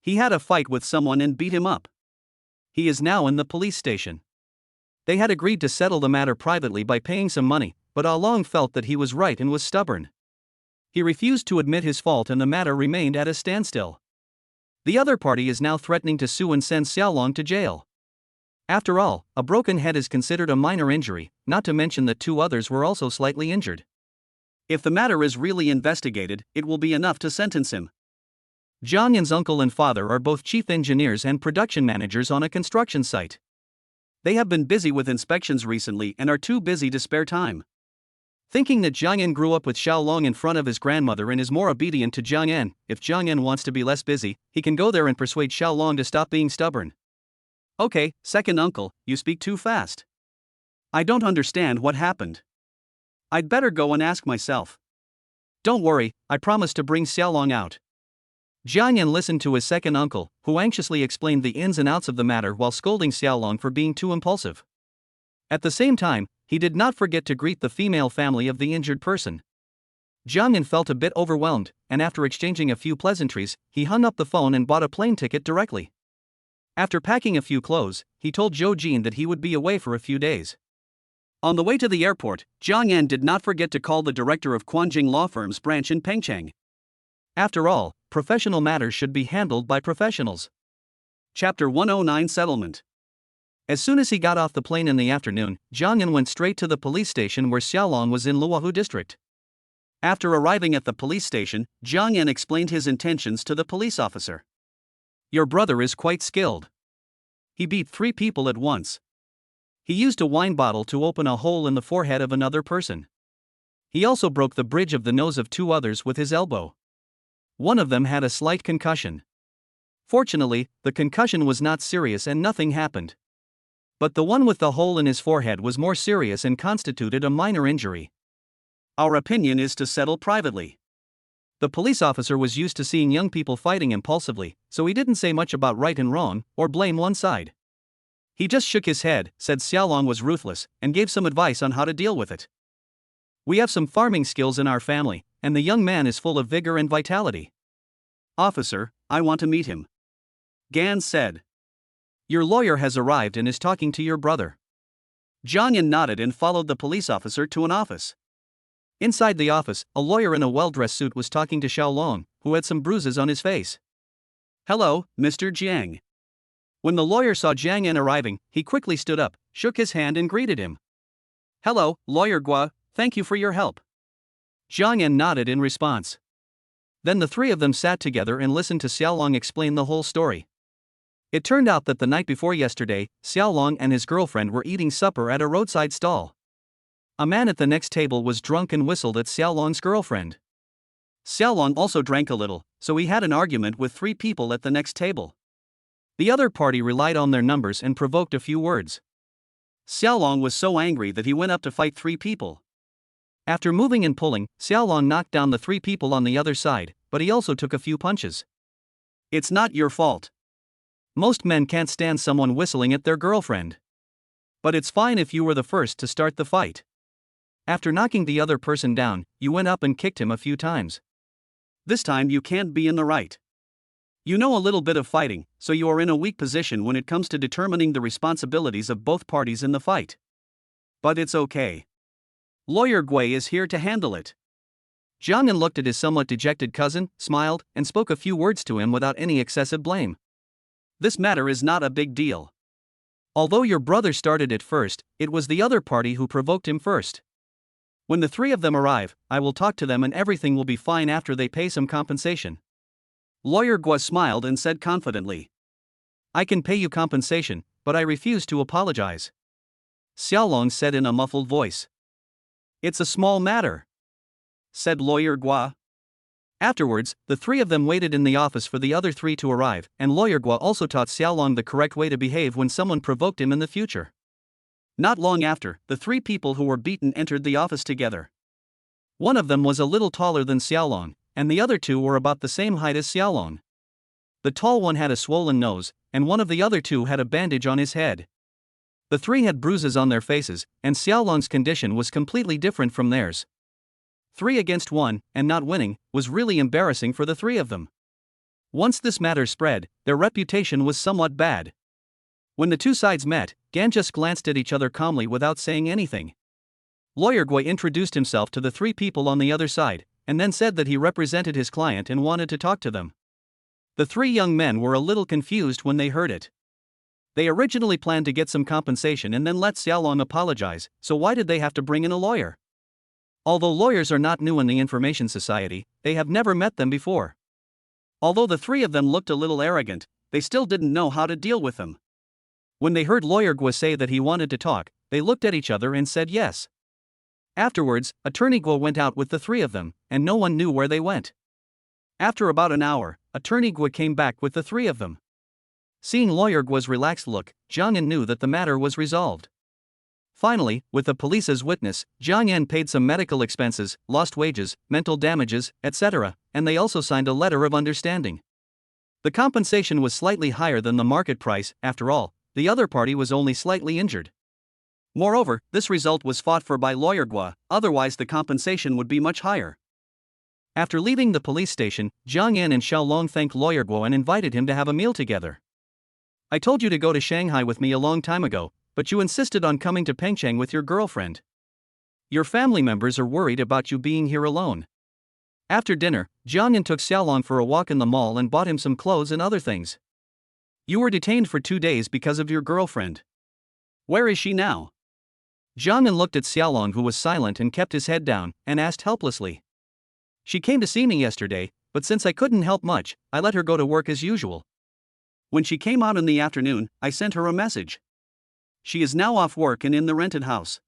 Speaker 1: He had a fight with someone and beat him up. He is now in the police station. They had agreed to settle the matter privately by paying some money, but Long felt that he was right and was stubborn. He refused to admit his fault and the matter remained at a standstill. The other party is now threatening to sue and send Xiaolong to jail. After all, a broken head is considered a minor injury, not to mention that 2 others were also slightly injured. If the matter is really investigated, it will be enough to sentence him. Zhang Yan's uncle and father are both chief engineers and production managers on a construction site. They have been busy with inspections recently and are too busy to spare time. Thinking that Zhang Yan grew up with Xiaolong in front of his grandmother and is more obedient to Zhang Yan, if Zhang Yan wants to be less busy, he can go there and persuade Xiaolong to stop being stubborn. Okay, second uncle, you speak too fast. I don't understand what happened. I'd better go and ask myself. Don't worry, I promise to bring Xiaolong out. Zhang Yan listened to his second uncle, who anxiously explained the ins and outs of the matter while scolding Xiaolong for being too impulsive. At the same time, he did not forget to greet the female family of the injured person. Zhang Yan felt a bit overwhelmed, and after exchanging a few pleasantries, he hung up the phone and bought a plane ticket directly. After packing a few clothes, he told Zhou Jin that he would be away for a few days. On the way to the airport, Zhang Yan did not forget to call the director of Quanjing Law Firm's branch in Pengcheng. After all, professional matters should be handled by professionals. Chapter 109 Settlement. As soon as he got off the plane in the afternoon, Zhang Yan went straight to the police station where Xiaolong was in Luohu district. After arriving at the police station, Zhang Yan explained his intentions to the police officer. Your brother is quite skilled. He beat 3 people at once. He used a wine bottle to open a hole in the forehead of another person. He also broke the bridge of the nose of 2 others with his elbow. One of them had a slight concussion. Fortunately, the concussion was not serious and nothing happened. But the one with the hole in his forehead was more serious and constituted a minor injury. Our opinion is to settle privately. The police officer was used to seeing young people fighting impulsively, so he didn't say much about right and wrong, or blame one side. He just shook his head, said Xiaolong was ruthless, and gave some advice on how to deal with it. We have some farming skills in our family, and the young man is full of vigor and vitality. Officer, I want to meet him. Gan said. Your lawyer has arrived and is talking to your brother. Zhang Yan nodded and followed the police officer to an office. Inside the office, a lawyer in a well-dressed suit was talking to Xiaolong, who had some bruises on his face. Hello, Mr. Jiang. When the lawyer saw Zhang Yan arriving, he quickly stood up, shook his hand and greeted him. Hello, Lawyer Gua, thank you for your help. Zhang Yan nodded in response. Then the 3 of them sat together and listened to Xiaolong explain the whole story. It turned out that the night before yesterday, Xiaolong and his girlfriend were eating supper at a roadside stall. A man at the next table was drunk and whistled at Xiaolong's girlfriend. Xiaolong also drank a little, so he had an argument with 3 people at the next table. The other party relied on their numbers and provoked a few words. Xiaolong was so angry that he went up to fight 3 people. After moving and pulling, Xiaolong knocked down the 3 people on the other side, but he also took a few punches. It's not your fault. Most men can't stand someone whistling at their girlfriend. But it's fine if you were the first to start the fight. After knocking the other person down, you went up and kicked him a few times. This time you can't be in the right. You know a little bit of fighting, so you are in a weak position when it comes to determining the responsibilities of both parties in the fight. But it's okay. Lawyer Gui is here to handle it. Zhang Yan looked at his somewhat dejected cousin, smiled, and spoke a few words to him without any excessive blame. This matter is not a big deal. Although your brother started it first, it was the other party who provoked him first. When the 3 of them arrive, I will talk to them and everything will be fine after they pay some compensation. Lawyer Gua smiled and said confidently. I can pay you compensation, but I refuse to apologize. Xiaolong said in a muffled voice. It's a small matter, said Lawyer Gua. Afterwards, the 3 of them waited in the office for the other 3 to arrive, and Lawyer Gua also taught Xiaolong the correct way to behave when someone provoked him in the future. Not long after, the 3 people who were beaten entered the office together. One of them was a little taller than Xiaolong, and the other 2 were about the same height as Xiaolong. The tall one had a swollen nose, and one of the other 2 had a bandage on his head. The 3 had bruises on their faces, and Xiaolong's condition was completely different from theirs. 3 against 1, and not winning, was really embarrassing for the 3 of them. Once this matter spread, their reputation was somewhat bad. When the two sides met, Gan just glanced at each other calmly without saying anything. Lawyer Gui introduced himself to the three people on the other side, and then said that he represented his client and wanted to talk to them. The three young men were a little confused when they heard it. They originally planned to get some compensation and then let Xiaolong apologize, so why did they have to bring in a lawyer? Although lawyers are not new in the information society, they have never met them before. Although the three of them looked a little arrogant, they still didn't know how to deal with them. When they heard Lawyer Gui say that he wanted to talk, they looked at each other and said yes. Afterwards, Attorney Gui went out with the three of them, and no one knew where they went. After about an hour, Attorney Gui came back with the three of them. Seeing Lawyer Gui's relaxed look, Zhang Yan knew that the matter was resolved. Finally, with the police as witness, Zhang Yan paid some medical expenses, lost wages, mental damages, etc., and they also signed a letter of understanding. The compensation was slightly higher than the market price. After all, the other party was only slightly injured. Moreover, this result was fought for by Lawyer Gui, otherwise the compensation would be much higher. After leaving the police station, Zhang Yan and Xiaolong thanked Lawyer Gui and invited him to have a meal together. I told you to go to Shanghai with me a long time ago, but you insisted on coming to Pengcheng with your girlfriend. Your family members are worried about you being here alone. After dinner, Zhang Yan took Xiaolong for a walk in the mall and bought him some clothes and other things. You were detained for 2 days because of your girlfriend. Where is she now? Zhang Yan looked at Xiaolong, who was silent and kept his head down, and asked helplessly. She came to see me yesterday, but since I couldn't help much, I let her go to work as usual. When she came out in the afternoon, I sent her a message. She is now off work and in the rented house.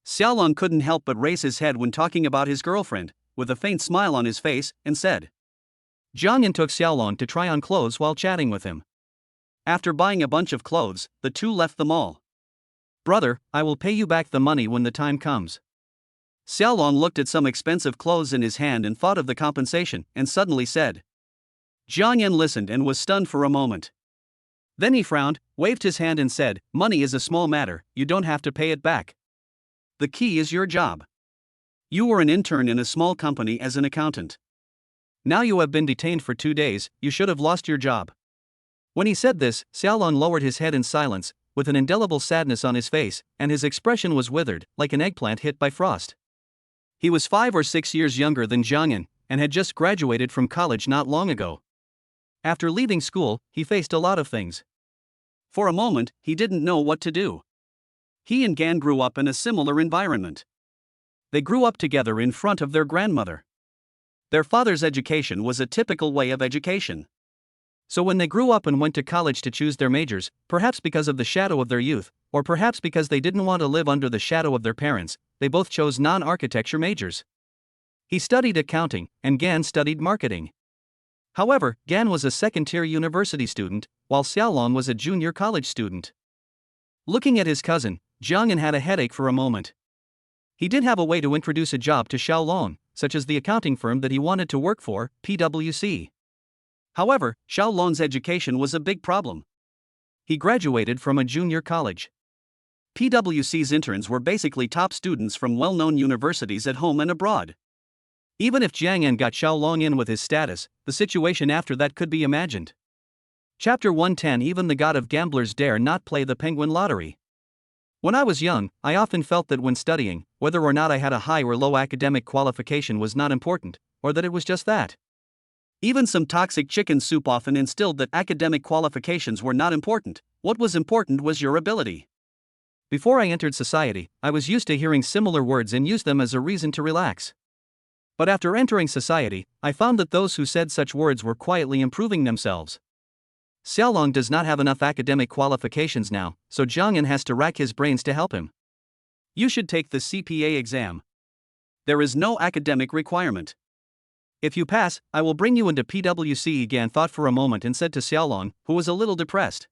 Speaker 1: Xiaolong couldn't help but raise his head when talking about his girlfriend, with a faint smile on his face, and said. Zhang Yan took Xiaolong to try on clothes while chatting with him. After buying a bunch of clothes, the two left the mall. Brother, I will pay you back the money when the time comes. Xiaolong looked at some expensive clothes in his hand and thought of the compensation, and suddenly said. Zhang Yan listened and was stunned for a moment. Then he frowned, waved his hand and said, money is a small matter, you don't have to pay it back. The key is your job. You were an intern in a small company as an accountant. Now you have been detained for 2 days, you should have lost your job. When he said this, Xiaolong lowered his head in silence, with an indelible sadness on his face, and his expression was withered, like an eggplant hit by frost. He was 5 or 6 years younger than Zhang Yan, and had just graduated from college not long ago. After leaving school, he faced a lot of things. For a moment, he didn't know what to do. He and Gan grew up in a similar environment. They grew up together in front of their grandmother. Their father's education was a typical way of education. So when they grew up and went to college to choose their majors, perhaps because of the shadow of their youth, or perhaps because they didn't want to live under the shadow of their parents, they both chose non-architecture majors. He studied accounting, and Gan studied marketing. However, Gan was a second-tier university student, while Xiaolong was a junior college student. Looking at his cousin, Zhang Yan had a headache for a moment. He did have a way to introduce a job to Xiaolong, such as the accounting firm that he wanted to work for, PwC. However, Xiaolong's education was a big problem. He graduated from a junior college. PwC's interns were basically top students from well-known universities at home and abroad. Even if Zhang Yan got Xiaolong in with his status, the situation after that could be imagined. Chapter 110. Even the god of gamblers dare not play the penguin lottery. When I was young, I often felt that when studying, whether or not I had a high or low academic qualification was not important, or that it was just that. Even some toxic chicken soup often instilled that academic qualifications were not important. What was important was your ability. Before I entered society, I was used to hearing similar words and used them as a reason to relax. But after entering society, I found that those who said such words were quietly improving themselves. Xiaolong does not have enough academic qualifications now, so Zhang Yan has to rack his brains to help him. You should take the CPA exam. There is no academic requirement. If you pass, I will bring you into PwC. Gan thought for a moment and said to Xiaolong, who was a little depressed.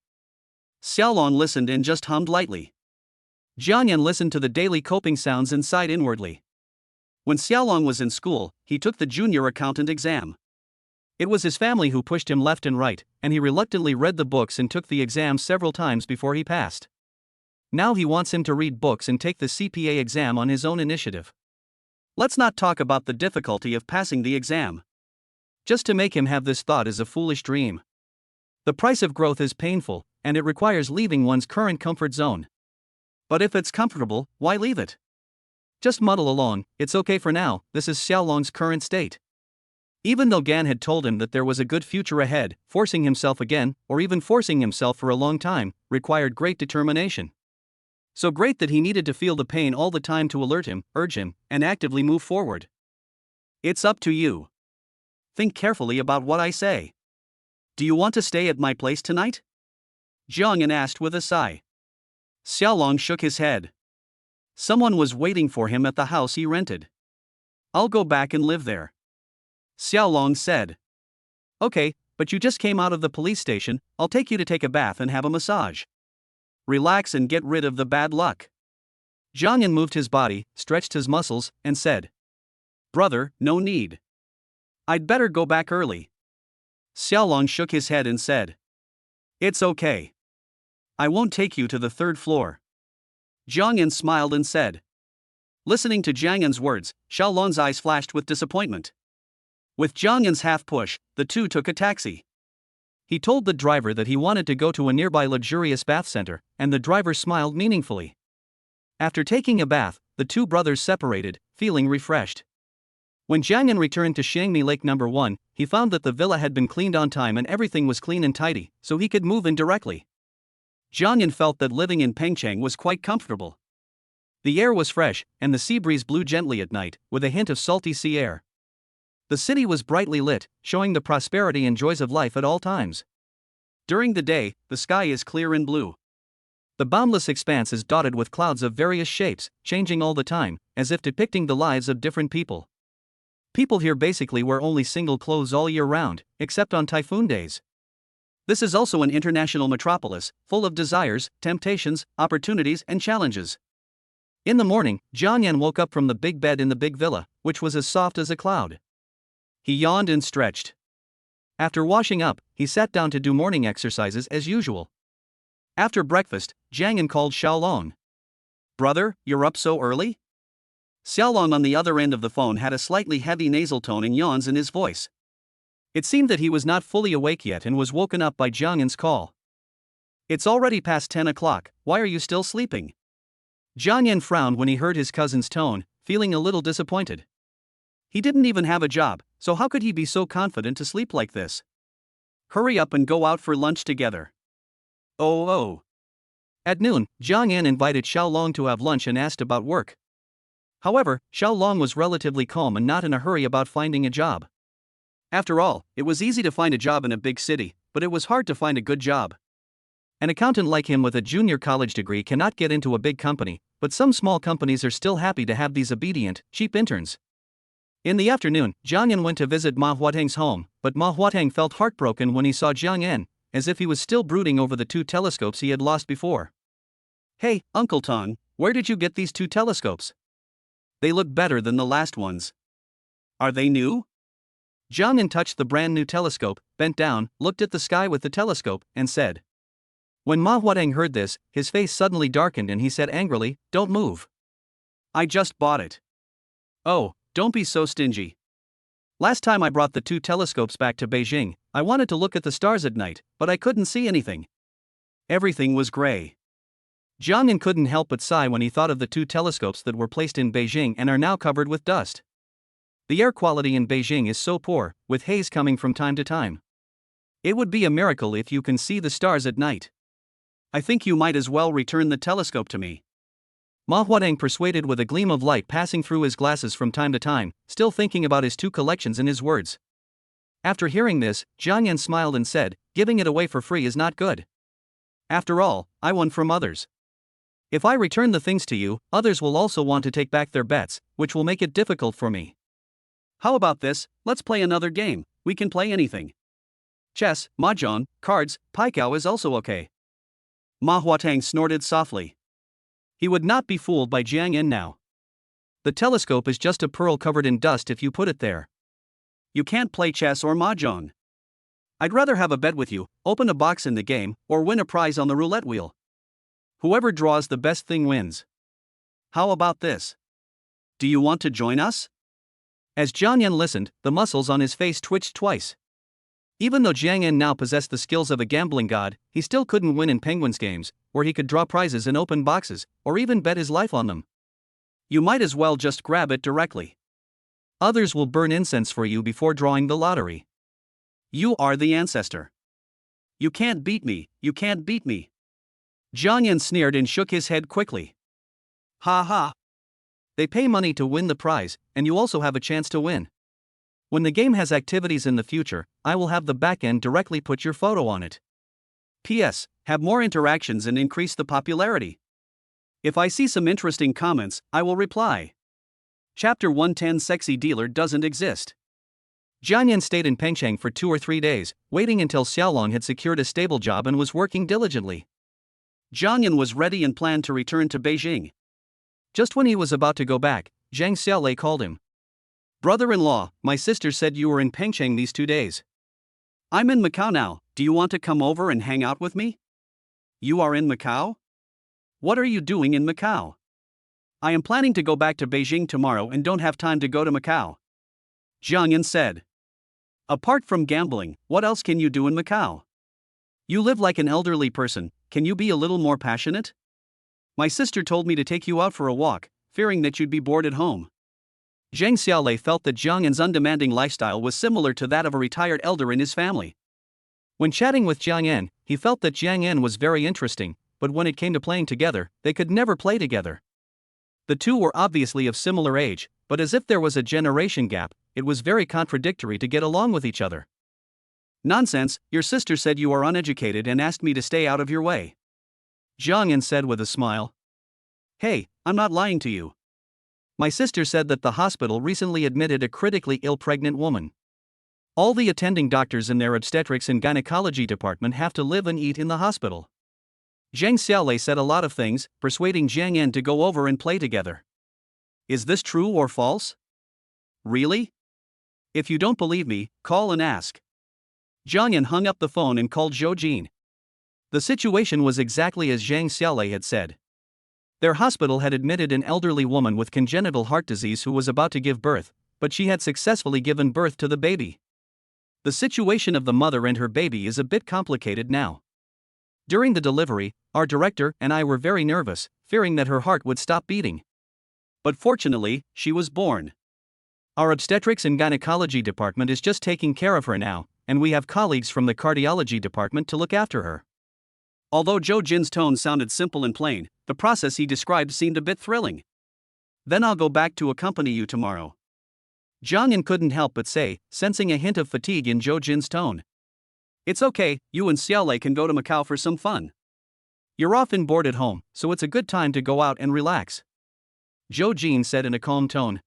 Speaker 1: Xiaolong listened and just hummed lightly. Zhang Yan listened to the daily coping sounds and sighed inwardly. When Xiaolong was in school, he took the junior accountant exam. It was his family who pushed him left and right, and he reluctantly read the books and took the exam several times before he passed. Now he wants him to read books and take the CPA exam on his own initiative. Let's not talk about the difficulty of passing the exam. Just to make him have this thought is a foolish dream. The price of growth is painful, and it requires leaving one's current comfort zone. But if it's comfortable, why leave it? Just muddle along, it's okay for now, this is Xiaolong's current state. Even though Gan had told him that there was a good future ahead, forcing himself again, or even forcing himself for a long time, required great determination. So great that he needed to feel the pain all the time to alert him, urge him, and actively move forward. It's up to you. Think carefully about what I say. Do you want to stay at my place tonight? Jiangyan asked with a sigh. Xiaolong shook his head. Someone was waiting for him at the house he rented. I'll go back and live there. Xiaolong said. Okay, but you just came out of the police station, I'll take you to take a bath and have a massage. Relax and get rid of the bad luck. Jiangyan moved his body, stretched his muscles, and said. Brother, no need. I'd better go back early. Xiaolong shook his head and said. It's okay. I won't take you to the third floor. Jiangyan smiled and said. Listening to Jiangyan's words, Xiaolong's eyes flashed with disappointment. With Jiangyan's half push, the two took a taxi. He told the driver that he wanted to go to a nearby luxurious bath center, and the driver smiled meaningfully. After taking a bath, the two brothers separated, feeling refreshed. When Jiangyan returned to Shangmi Lake No. 1, he found that the villa had been cleaned on time and everything was clean and tidy, so he could move in directly. Jiangyan felt that living in Pengcheng was quite comfortable. The air was fresh, and the sea breeze blew gently at night, with a hint of salty sea air. The city was brightly lit, showing the prosperity and joys of life at all times. During the day, the sky is clear and blue. The boundless expanse is dotted with clouds of various shapes, changing all the time, as if depicting the lives of different people. People here basically wear only single clothes all year round, except on typhoon days. This is also an international metropolis, full of desires, temptations, opportunities, and challenges. In the morning, Jiangyan woke up from the big bed in the big villa, which was as soft as a cloud. He yawned and stretched. After washing up, he sat down to do morning exercises as usual. After breakfast, Jiangyan called Xiaolong. Brother, you're up so early? Xiaolong on the other end of the phone had a slightly heavy nasal tone and yawns in his voice. It seemed that he was not fully awake yet and was woken up by Jiangyan's call. It's already past 10 o'clock, why are you still sleeping? Jiangyan frowned when he heard his cousin's tone, feeling a little disappointed. He didn't even have a job, so how could he be so confident to sleep like this? Hurry up and go out for lunch together. Oh. At noon, Jiangyan invited Xiaolong to have lunch and asked about work. However, Xiaolong was relatively calm and not in a hurry about finding a job. After all, it was easy to find a job in a big city, but it was hard to find a good job. An accountant like him with a junior college degree cannot get into a big company, but some small companies are still happy to have these obedient, cheap interns. In the afternoon, Jiangyan went to visit Ma Huateng's home, but Ma Huateng felt heartbroken when he saw Jiangyan, as if he was still brooding over the two telescopes he had lost before. Hey, Uncle Tong, where did you get these two telescopes? They look better than the last ones. Are they new? Jiangyan touched the brand new telescope, bent down, looked at the sky with the telescope, and said. When Ma Huateng heard this, his face suddenly darkened and he said angrily, Don't move. I just bought it. Oh, don't be so stingy. Last time I brought the two telescopes back to Beijing, I wanted to look at the stars at night, but I couldn't see anything. Everything was gray. Jiangyan couldn't help but sigh when he thought of the two telescopes that were placed in Beijing and are now covered with dust. The air quality in Beijing is so poor, with haze coming from time to time. It would be a miracle if you can see the stars at night. I think you might as well return the telescope to me. Ma Huateng persuaded with a gleam of light passing through his glasses from time to time, still thinking about his two collections and his words. After hearing this, Jiangyan smiled and said, Giving it away for free is not good. After all, I won from others. If I return the things to you, others will also want to take back their bets, which will make it difficult for me. How about this, let's play another game, we can play anything. Chess, mahjong, cards, paikao is also okay. Ma Huateng snorted softly. He would not be fooled by Jiangyan now. The telescope is just a pearl covered in dust if you put it there. You can't play chess or mahjong. I'd rather have a bet with you, open a box in the game, or win a prize on the roulette wheel. Whoever draws the best thing wins. How about this? Do you want to join us? As Jiangyan listened, the muscles on his face twitched twice. Even though Jiang Yan now possessed the skills of a gambling god, he still couldn't win in Penguins games, where he could draw prizes in open boxes, or even bet his life on them. You might as well just grab it directly. Others will burn incense for you before drawing the lottery. You are the ancestor. You can't beat me, you can't beat me. Jiang Yan sneered and shook his head quickly. Ha ha. They pay money to win the prize, and you also have a chance to win. When the game has activities in the future, I will have the backend directly put your photo on it. P.S. Have more interactions and increase the popularity. If I see some interesting comments, I will reply. Chapter 110 Sexy Dealer doesn't exist. Jiang Yan stayed in Pengcheng for 2 or 3 days, waiting until Xiaolong had secured a stable job and was working diligently. Jiang Yan was ready and planned to return to Beijing. Just when he was about to go back, Zhang Xiaolei called him. Brother-in-law, my sister said you were in Pengcheng these 2 days. I'm in Macau now, do you want to come over and hang out with me? You are in Macau? What are you doing in Macau? I am planning to go back to Beijing tomorrow and don't have time to go to Macau. Jiang Yan said. Apart from gambling, what else can you do in Macau? You live like an elderly person, can you be a little more passionate? My sister told me to take you out for a walk, fearing that you'd be bored at home. Zhang Xiaolei felt that Jiang Yan's undemanding lifestyle was similar to that of a retired elder in his family. When chatting with Jiang Yan, he felt that Jiang Yan was very interesting, but when it came to playing together, they could never play together. The two were obviously of similar age, but as if there was a generation gap, it was very contradictory to get along with each other. Nonsense, your sister said you are uneducated and asked me to stay out of your way. Jiang Yan said with a smile. Hey, I'm not lying to you. My sister said that the hospital recently admitted a critically ill pregnant woman. All the attending doctors in their obstetrics and gynecology department have to live and eat in the hospital. Zhang Xiaolei said a lot of things, persuading Jiang Yan to go over and play together. Is this true or false? Really? If you don't believe me, call and ask. Jiang Yan hung up the phone and called Zhou Jin. The situation was exactly as Zhang Xiaolei had said. Their hospital had admitted an elderly woman with congenital heart disease who was about to give birth, but she had successfully given birth to the baby. The situation of the mother and her baby is a bit complicated now. During the delivery, our director and I were very nervous, fearing that her heart would stop beating. But fortunately, she was born. Our obstetrics and gynecology department is just taking care of her now, and we have colleagues from the cardiology department to look after her. Although Zhou Jin's tone sounded simple and plain, the process he described seemed a bit thrilling. Then I'll go back to accompany you tomorrow. Jiang Yan couldn't help but say, sensing a hint of fatigue in Zhou Jin's tone. It's okay, you and Xiaolei can go to Macau for some fun. You're often bored at home, so it's a good time to go out and relax. Zhou Jin said in a calm tone.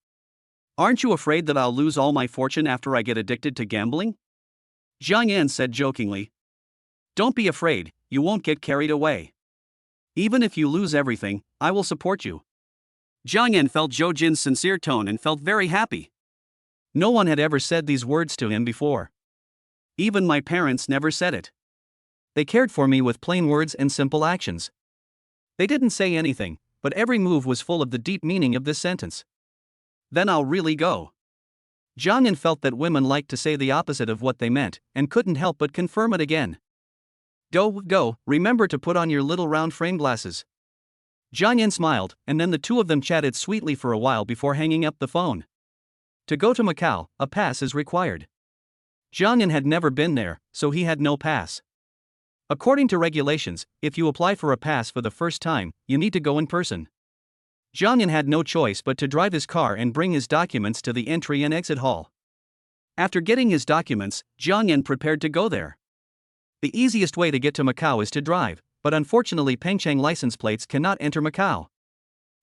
Speaker 1: Aren't you afraid that I'll lose all my fortune after I get addicted to gambling? Jiang Yan said jokingly. Don't be afraid, you won't get carried away. Even if you lose everything, I will support you. Jiang Yan felt Zhou Jin's sincere tone and felt very happy. No one had ever said these words to him before. Even my parents never said it. They cared for me with plain words and simple actions. They didn't say anything, but every move was full of the deep meaning of this sentence. Then I'll really go. Jiang Yan felt that women liked to say the opposite of what they meant, and couldn't help but confirm it again. Go, remember to put on your little round frame glasses. Jiang Yan smiled, and then the two of them chatted sweetly for a while before hanging up the phone. To go to Macau, a pass is required. Jiang Yan had never been there, so he had no pass. According to regulations, if you apply for a pass for the first time, you need to go in person. Jiang Yan had no choice but to drive his car and bring his documents to the entry and exit hall. After getting his documents, Jiang Yan prepared to go there. The easiest way to get to Macau is to drive, but unfortunately Pengcheng license plates cannot enter Macau.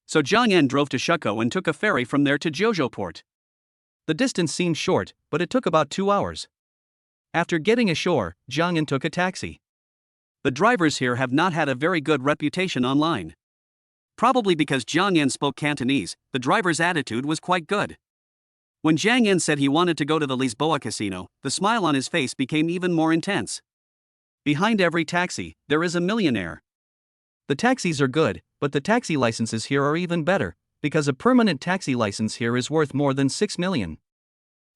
Speaker 1: So Jiang Yan drove to Sheko and took a ferry from there to Jiuzhou port. The distance seemed short, but it took about 2 hours. After getting ashore, Jiang Yan took a taxi. The drivers here have not had a very good reputation online. Probably because Jiang Yan spoke Cantonese, the driver's attitude was quite good. When Jiang Yan said he wanted to go to the Lisboa casino, the smile on his face became even more intense. Behind every taxi, there is a millionaire. The taxis are good, but the taxi licenses here are even better, because a permanent taxi license here is worth more than 6 million.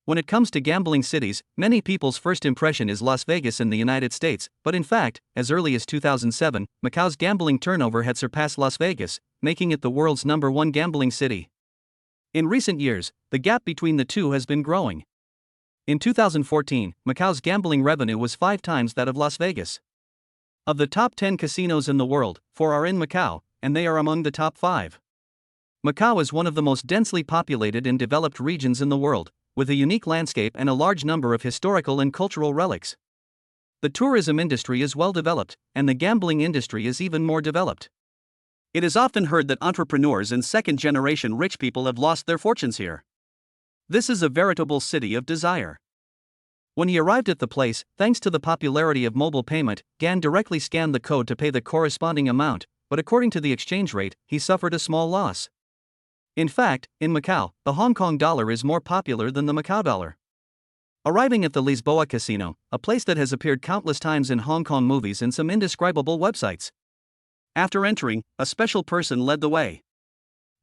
Speaker 1: When it comes to gambling cities, many people's first impression is Las Vegas in the United States, but in fact, as early as 2007, Macau's gambling turnover had surpassed Las Vegas, making it the world's #1 gambling city. In recent years, the gap between the two has been growing. In 2014, Macau's gambling revenue was 5 times that of Las Vegas. Of the top 10 casinos in the world, 4 are in Macau, and they are among the top 5. Macau is one of the most densely populated and developed regions in the world, with a unique landscape and a large number of historical and cultural relics. The tourism industry is well developed, and the gambling industry is even more developed. It is often heard that entrepreneurs and second-generation rich people have lost their fortunes here. This is a veritable city of desire. When he arrived at the place, thanks to the popularity of mobile payment, Gan directly scanned the code to pay the corresponding amount, but according to the exchange rate, he suffered a small loss. In fact, in Macau, the Hong Kong dollar is more popular than the Macau dollar. Arriving at the Lisboa Casino, a place that has appeared countless times in Hong Kong movies and some indescribable websites. After entering, a special person led the way.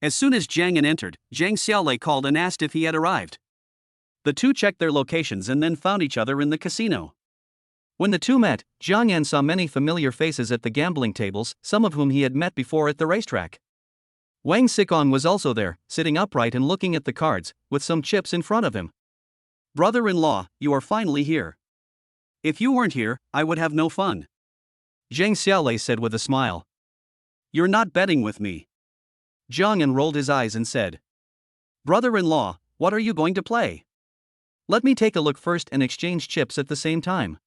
Speaker 1: As soon as Jiang Yan entered, Zhang Xiaolei called and asked if he had arrived. The two checked their locations and then found each other in the casino. When the two met, Jiang Yan saw many familiar faces at the gambling tables, some of whom he had met before at the racetrack. Wang Xikong was also there, sitting upright and looking at the cards, with some chips in front of him. "Brother-in-law, you are finally here. If you weren't here, I would have no fun," Zhang Xiaolei said with a smile. "You're not betting with me." Jiang Yan rolled his eyes and said, "Brother-in-law, what are you going to play? Let me take a look first and exchange chips at the same time."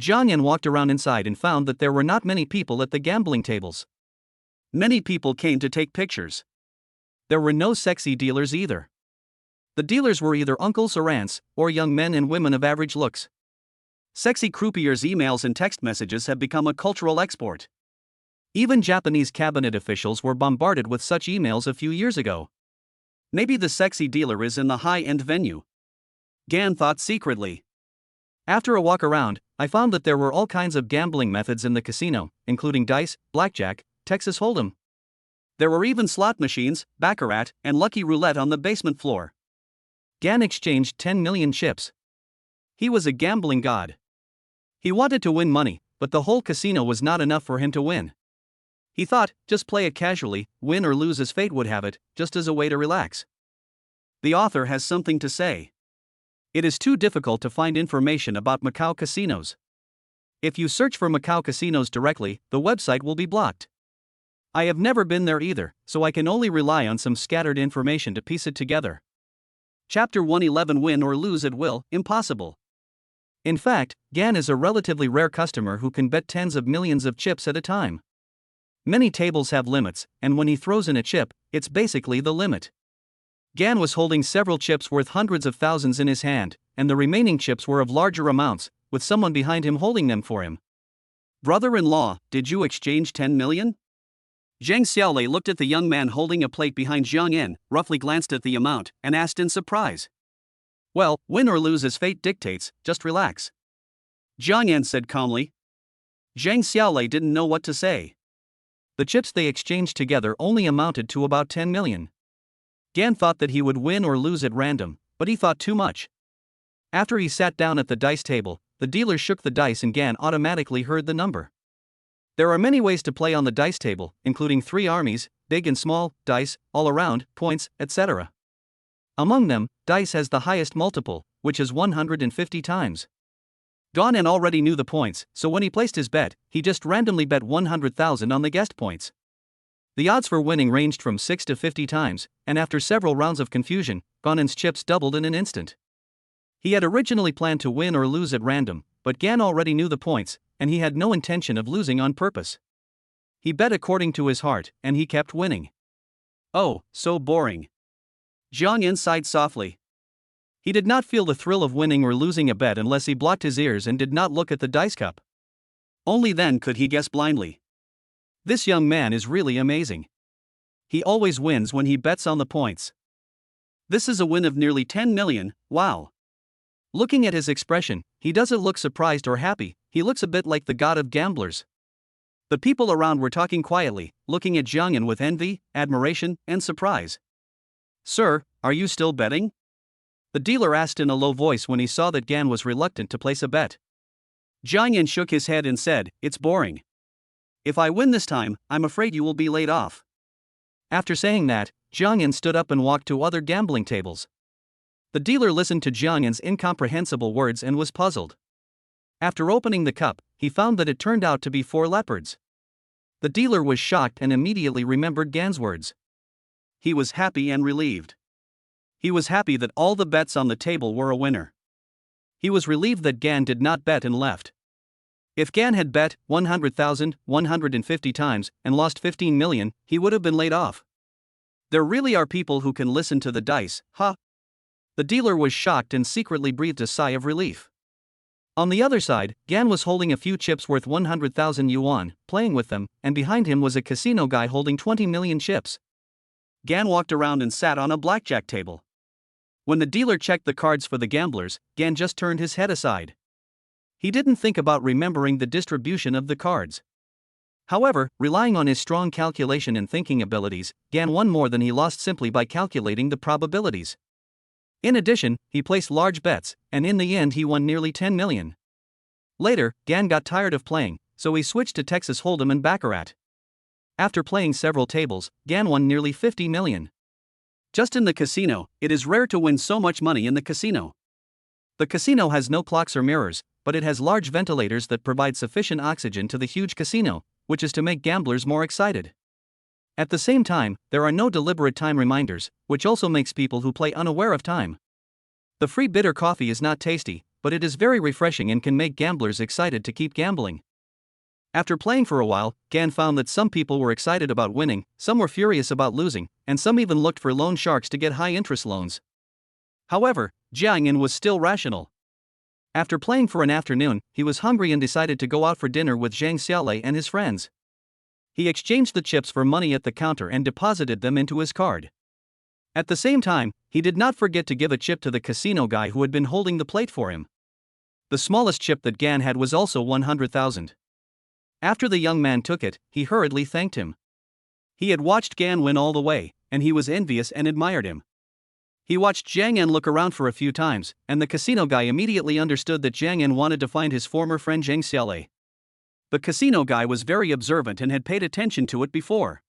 Speaker 1: Jiang Yan walked around inside and found that there were not many people at the gambling tables. Many people came to take pictures. There were no sexy dealers either. The dealers were either uncles or aunts, or young men and women of average looks. Sexy croupiers' emails and text messages have become a cultural export. Even Japanese cabinet officials were bombarded with such emails a few years ago. Maybe the sexy dealer is in the high-end venue, Gan thought secretly. After a walk around, I found that there were all kinds of gambling methods in the casino, including dice, blackjack, Texas Hold'em. There were even slot machines, baccarat, and lucky roulette on the basement floor. Gan exchanged 10 million chips. He was a gambling god. He wanted to win money, but the whole casino was not enough for him to win. He thought, just play it casually, win or lose as fate would have it, just as a way to relax. The author has something to say. It is too difficult to find information about Macau casinos. If you search for Macau casinos directly, the website will be blocked. I have never been there either, so I can only rely on some scattered information to piece it together. Chapter 111 Win or lose at will, impossible. In fact, Gan is a relatively rare customer who can bet tens of millions of chips at a time. Many tables have limits, and when he throws in a chip, it's basically the limit. Gan was holding several chips worth hundreds of thousands in his hand, and the remaining chips were of larger amounts, with someone behind him holding them for him. "Brother-in-law, did you exchange 10 million? Zhang Xiaolei looked at the young man holding a plate behind Jiang Yan, roughly glanced at the amount, and asked in surprise. "Well, win or lose as fate dictates, just relax," Jiang Yan said calmly. Zhang Xiaolei didn't know what to say. The chips they exchanged together only amounted to about 10 million. Gan thought that he would win or lose at random, but he thought too much. After he sat down at the dice table, the dealer shook the dice and Gan automatically heard the number. There are many ways to play on the dice table, including 3 armies, big and small, dice, all around, points, etc. Among them, dice has the highest multiple, which is 150 times. Gan already knew the points, so when he placed his bet, he just randomly bet 100,000 on the guessed points. The odds for winning ranged from 6 to 50 times, and after several rounds of confusion, Gan's chips doubled in an instant. He had originally planned to win or lose at random, but Gan already knew the points, and he had no intention of losing on purpose. He bet according to his heart, and he kept winning. "Oh, so boring," Jiang Yan sighed softly. He did not feel the thrill of winning or losing a bet unless he blocked his ears and did not look at the dice cup. Only then could he guess blindly. This young man is really amazing. He always wins when he bets on the points. This is a win of nearly 10 million, wow. Looking at his expression, he doesn't look surprised or happy, he looks a bit like the god of gamblers. The people around were talking quietly, looking at Jiang Yan with envy, admiration, and surprise. "Sir, are you still betting?" the dealer asked in a low voice when he saw that Gan was reluctant to place a bet. Jiang Yan shook his head and said, "It's boring. If I win this time, I'm afraid you will be laid off." After saying that, Jiang Yan stood up and walked to other gambling tables. The dealer listened to Jiang Yan's incomprehensible words and was puzzled. After opening the cup, he found that it turned out to be 4 leopards. The dealer was shocked and immediately remembered Gan's words. He was happy and relieved. He was happy that all the bets on the table were a winner. He was relieved that Gan did not bet and left. If Gan had bet 100,000 150 times and lost 15 million, he would have been laid off. There really are people who can listen to the dice, huh? The dealer was shocked and secretly breathed a sigh of relief. On the other side, Gan was holding a few chips worth 100,000 yuan, playing with them, and behind him was a casino guy holding 20 million chips. Gan walked around and sat on a blackjack table. When the dealer checked the cards for the gamblers, Gan just turned his head aside. He didn't think about remembering the distribution of the cards. However, relying on his strong calculation and thinking abilities, Gan won more than he lost simply by calculating the probabilities. In addition, he placed large bets, and in the end he won nearly 10 million. Later, Gan got tired of playing, so he switched to Texas Hold'em and Baccarat. After playing several tables, Gan won nearly 50 million. Just in the casino, it is rare to win so much money in the casino. The casino has no clocks or mirrors, but it has large ventilators that provide sufficient oxygen to the huge casino, which is to make gamblers more excited. At the same time, there are no deliberate time reminders, which also makes people who play unaware of time. The free bitter coffee is not tasty, but it is very refreshing and can make gamblers excited to keep gambling. After playing for a while, Gan found that some people were excited about winning, some were furious about losing, and some even looked for loan sharks to get high-interest loans. However, Jiang Yan was still rational. After playing for an afternoon, he was hungry and decided to go out for dinner with Zhang Xiaolei and his friends. He exchanged the chips for money at the counter and deposited them into his card. At the same time, he did not forget to give a chip to the casino guy who had been holding the plate for him. The smallest chip that Gan had was also 100,000. After the young man took it, he hurriedly thanked him. He had watched Gan win all the way, and he was envious and admired him. He watched Jiang Yan look around for a few times, and the casino guy immediately understood that Jiang Yan wanted to find his former friend Zhang Xiaolei. The casino guy was very observant and had paid attention to it before.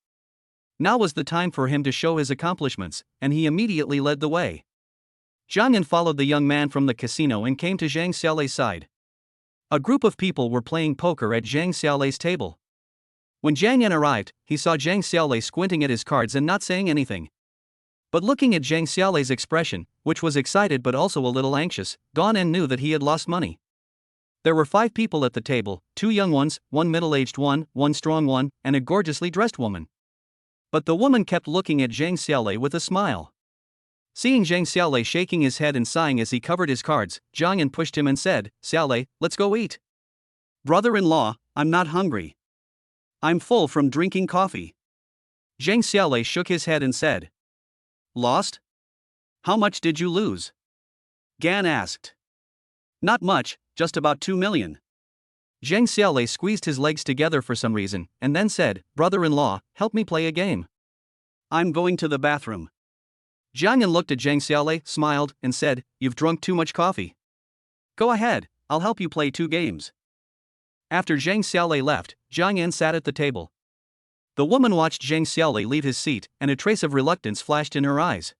Speaker 1: Now was the time for him to show his accomplishments, and he immediately led the way. Jiang Yan followed the young man from the casino and came to Zhang Xiaolei's side. A group of people were playing poker at Zhang Xiaolei's table. When Jiang Yan arrived, he saw Zhang Xiaolei squinting at his cards and not saying anything. But looking at Zhang Xiaolei's expression, which was excited but also a little anxious, Gan Yan knew that he had lost money. There were 5 people at the table, 2 young ones, 1 middle-aged one, 1 strong one, and a gorgeously dressed woman. But the woman kept looking at Zhang Xiaolei with a smile. Seeing Zhang Xiaolei shaking his head and sighing as he covered his cards, Jiang Yan pushed him and said, "Xiaolei, let's go eat." "Brother-in-law, I'm not hungry. I'm full from drinking coffee." Zhang Xiaolei shook his head and said, "Lost? How much did you lose?" Gan asked. "Not much, just about 2 million. Zhang Xiaolei squeezed his legs together for some reason, and then said, "Brother-in-law, help me play a game. I'm going to the bathroom." Jiang Yan looked at Zhang Xiaolei, smiled, and said, "You've drunk too much coffee. Go ahead, I'll help you play 2 games. After Zhang Xiaolei left, Jiang Yan sat at the table. The woman watched Zhang Xiaolei leave his seat, and a trace of reluctance flashed in her eyes.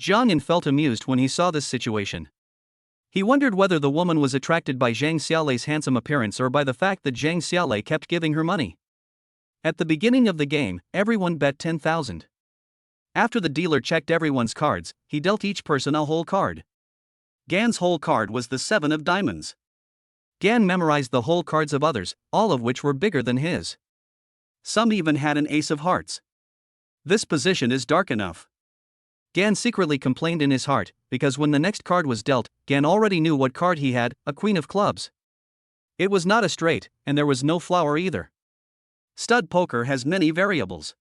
Speaker 1: Jiang Yan felt amused when he saw this situation. He wondered whether the woman was attracted by Zhang Xiaolei's handsome appearance or by the fact that Zhang Xiaolei kept giving her money. At the beginning of the game, everyone bet 10,000. After the dealer checked everyone's cards, he dealt each person a whole card. Gan's whole card was the 7 of diamonds. Gan memorized the whole cards of others, all of which were bigger than his. Some even had an ace of hearts. This position is dark enough. Gan secretly complained in his heart, because when the next card was dealt, Gan already knew what card he had, a queen of clubs. It was not a straight, and there was no flower either. Stud poker has many variables.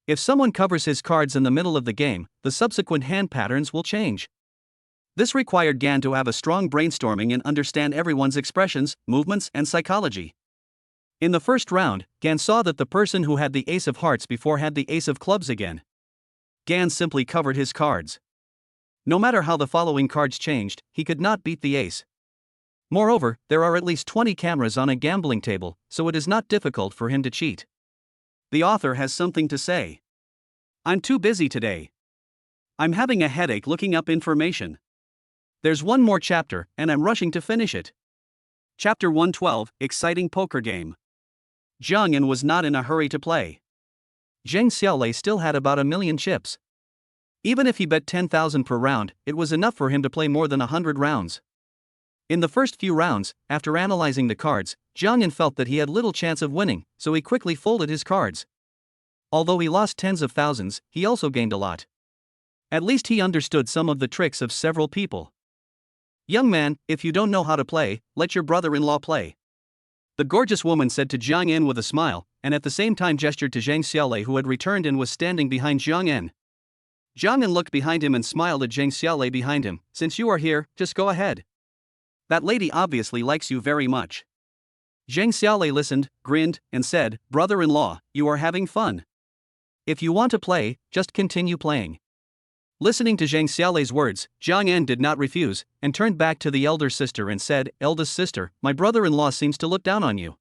Speaker 1: If someone covers his cards in the middle of the game, the subsequent hand patterns will change. This required Gan to have a strong brainstorming and understand everyone's expressions, movements, and psychology. In the first round, Gan saw that the person who had the ace of hearts before had the ace of clubs again. Gan simply covered his cards. No matter how the following cards changed, he could not beat the ace. Moreover, there are at least 20 cameras on a gambling table, so it is not difficult for him to cheat. The author has something to say. I'm too busy today. I'm having a headache looking up information. There's one more chapter, and I'm rushing to finish it. Chapter 112, Exciting Poker Game. Zhang Yan was not in a hurry to play. Zhang Xiaolei still had about 1,000,000 chips. Even if he bet 10,000 per round, it was enough for him to play more than 100 rounds. In the first few rounds, after analyzing the cards, Zhang Yan felt that he had little chance of winning, so he quickly folded his cards. Although he lost tens of thousands, he also gained a lot. At least he understood some of the tricks of several people. Young man, if you don't know how to play, let your brother-in-law play. The gorgeous woman said to Zhang Yan with a smile, and at the same time gestured to Zhang Xiaolei, who had returned and was standing behind Zhang Yan. Zhang Yan looked behind him and smiled at Zhang Xiaolei behind him. Since you are here, just go ahead. That lady obviously likes you very much. Zhang Xiaolei listened, grinned, and said, brother-in-law, you are having fun. If you want to play, just continue playing. Listening to Zhang Xiaolei's words, Zhang Yan did not refuse, and turned back to the elder sister and said, eldest sister, my brother-in-law seems to look down on you.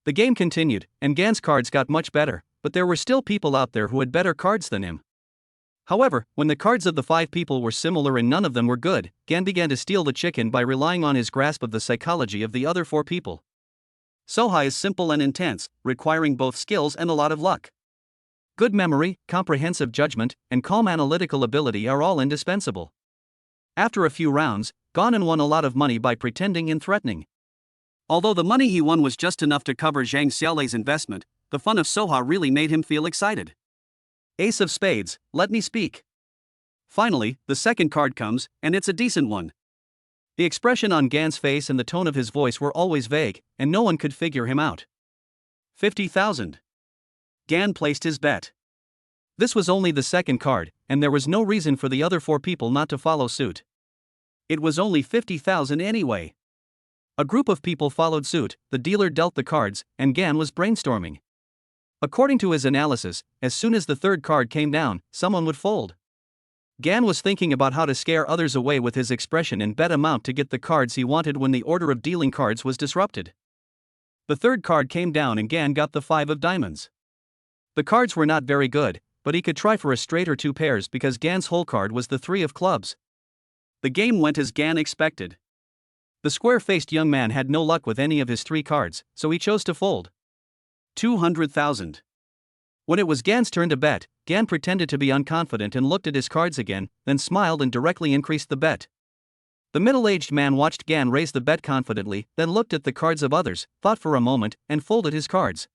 Speaker 1: The game continued, and Gan's cards got much better, but there were still people out there who had better cards than him. However, when the cards of the 5 people were similar and none of them were good, Gan began to steal the chicken by relying on his grasp of the psychology of the other 4 people. Sohai is simple and intense, requiring both skills and a lot of luck. Good memory, comprehensive judgment, and calm analytical ability are all indispensable. After a few rounds, Ganan won a lot of money by pretending and threatening. Although the money he won was just enough to cover Zhang Xiaolei's investment, the fun of Soha really made him feel excited. Ace of spades, let me speak. Finally, the second card comes, and it's a decent one. The expression on Gan's face and the tone of his voice were always vague, and no one could figure him out. 50,000. Gan placed his bet. This was only the second card, and there was no reason for the other 4 people not to follow suit. It was only 50,000 anyway. A group of people followed suit, the dealer dealt the cards, and Gan was brainstorming. According to his analysis, as soon as the third card came down, someone would fold. Gan was thinking about how to scare others away with his expression and bet amount to get the cards he wanted when the order of dealing cards was disrupted. The third card came down and Gan got the 5 of diamonds. The cards were not very good, but he could try for a straight or 2 pairs because Gan's whole card was the 3 of clubs. The game went as Gan expected. The square-faced young man had no luck with any of his 3 cards, so he chose to fold. 200,000. When it was Gan's turn to bet, Gan pretended to be unconfident and looked at his cards again, then smiled and directly increased the bet. The middle-aged man watched Gan raise the bet confidently, then looked at the cards of others, thought for a moment, and folded his cards.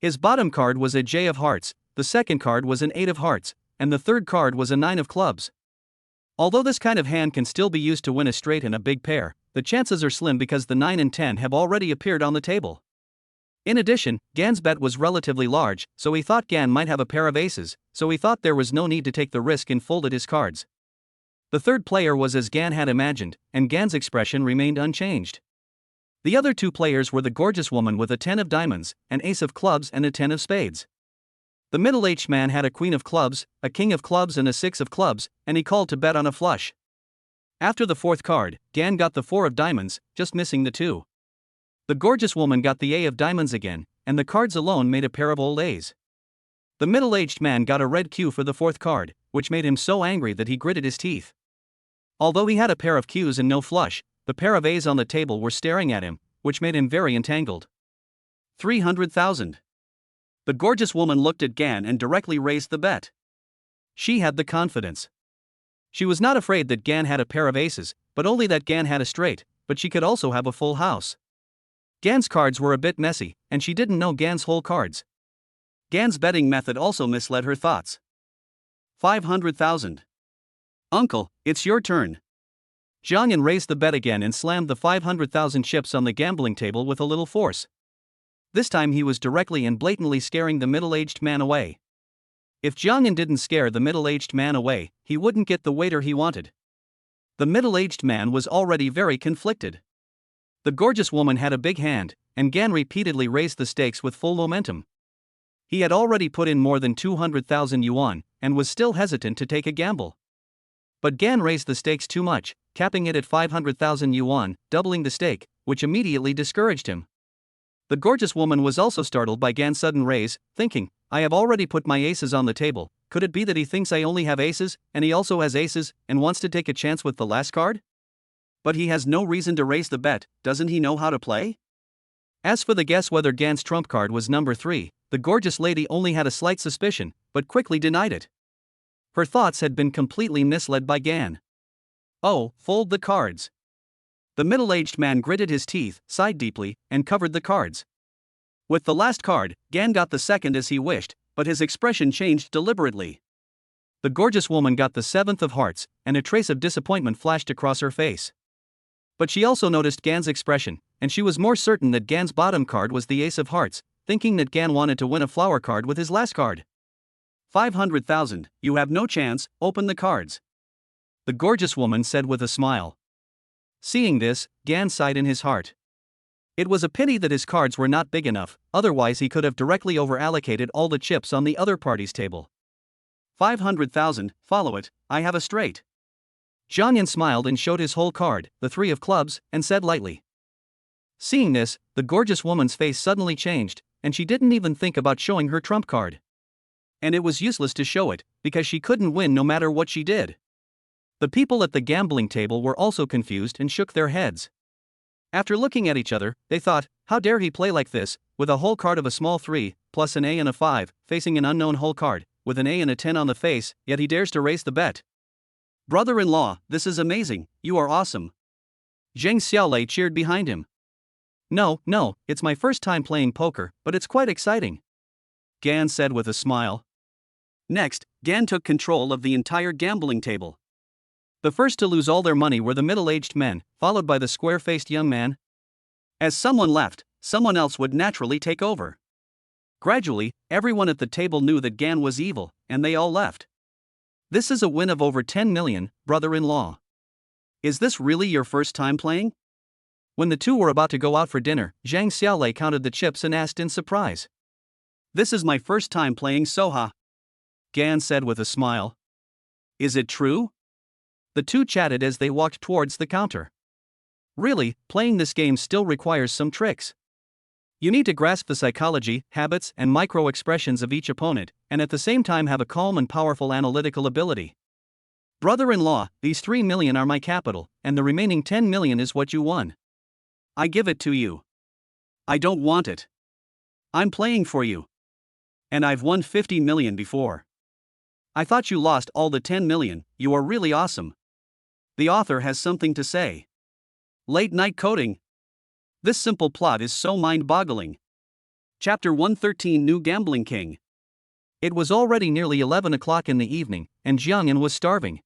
Speaker 1: His bottom card was a J of hearts, the second card was an 8 of hearts, and the third card was a 9 of clubs. Although this kind of hand can still be used to win a straight and a big pair, the chances are slim because the 9 and 10 have already appeared on the table. In addition, Gan's bet was relatively large, so he thought Gan might have a pair of aces, so he thought there was no need to take the risk and folded his cards. The third player was as Gan had imagined, and Gan's expression remained unchanged. The other 2 players were the gorgeous woman with a 10 of diamonds, an ace of clubs and a 10 of spades. The middle-aged man had a queen of clubs, a king of clubs and a 6 of clubs, and he called to bet on a flush. After the 4th card, Gan got the 4 of diamonds, just missing the 2. The gorgeous woman got the A of diamonds again, and the cards alone made a pair of old A's. The middle-aged man got a red Q for the 4th card, which made him so angry that he gritted his teeth. Although he had a pair of Qs and no flush, the pair of A's on the table were staring at him, which made him very entangled. 300,000. The gorgeous woman looked at Gan and directly raised the bet. She had the confidence. She was not afraid that Gan had a pair of aces, but only that Gan had a straight, but she could also have a full house. Gan's cards were a bit messy, and she didn't know Gan's whole cards. Gan's betting method also misled her thoughts. 500,000. Uncle, it's your turn. Zhang Yan raised the bet again and slammed the 500,000 chips on the gambling table with a little force. This time he was directly and blatantly scaring the middle-aged man away. If Zhang Yan didn't scare the middle-aged man away, he wouldn't get the waiter he wanted. The middle-aged man was already very conflicted. The gorgeous woman had a big hand, and Gan repeatedly raised the stakes with full momentum. He had already put in more than 200,000 yuan, and was still hesitant to take a gamble. But Gan raised the stakes too much, capping it at 500,000 yuan, doubling the stake, which immediately discouraged him. The gorgeous woman was also startled by Gan's sudden raise, thinking, I have already put my aces on the table. Could it be that he thinks I only have aces, and he also has aces, and wants to take a chance with the last card? But he has no reason to raise the bet, doesn't he know how to play? As for the guess whether Gan's trump card was number 3, the gorgeous lady only had a slight suspicion, but quickly denied it. Her thoughts had been completely misled by Gan. Oh, fold the cards. The middle-aged man gritted his teeth, sighed deeply, and covered the cards. With the last card, Gan got the second as he wished, but his expression changed deliberately. The gorgeous woman got the 7th of hearts, and a trace of disappointment flashed across her face. But she also noticed Gan's expression, and she was more certain that Gan's bottom card was the ace of hearts, thinking that Gan wanted to win a flower card with his last card. 500,000, you have no chance, open the cards. The gorgeous woman said with a smile. Seeing this, Gan sighed in his heart. It was a pity that his cards were not big enough, otherwise he could have directly over-allocated all the chips on the other party's table. 500,000, follow it, I have a straight. Jiangyan smiled and showed his whole card, the 3 of clubs, and said lightly. Seeing this, the gorgeous woman's face suddenly changed, and she didn't even think about showing her trump card. And it was useless to show it, because she couldn't win no matter what she did. The people at the gambling table were also confused and shook their heads. After looking at each other, they thought, how dare he play like this, with a whole card of a small 3, plus an A and a 5, facing an unknown whole card, with an A and a 10 on the face, yet he dares to raise the bet. Brother-in-law, this is amazing, you are awesome. Zheng Xiaolei cheered behind him. No, it's my first time playing poker, but it's quite exciting. Gan said with a smile. Next, Gan took control of the entire gambling table. The first to lose all their money were the middle-aged men, followed by the square-faced young man. As someone left, someone else would naturally take over. Gradually, everyone at the table knew that Gan was evil, and they all left. This is a win of over 10 million, brother-in-law. Is this really your first time playing? When the two were about to go out for dinner, Zhang Xiaolei counted the chips and asked in surprise. This is my first time playing Soha. Gan said with a smile. Is it true? The two chatted as they walked towards the counter. Really, playing this game still requires some tricks. You need to grasp the psychology, habits, and micro-expressions of each opponent, and at the same time have a calm and powerful analytical ability. Brother-in-law, these 3 million are my capital, and the remaining 10 million is what you won. I give it to you. I don't want it. I'm playing for you. And I've won 50 million before. I thought you lost all the 10 million, you are really awesome. The author has something to say. Late night coding. This simple plot is so mind-boggling. Chapter 113 New Gambling King. It was already nearly 11 o'clock in the evening, and Jiangyan was starving.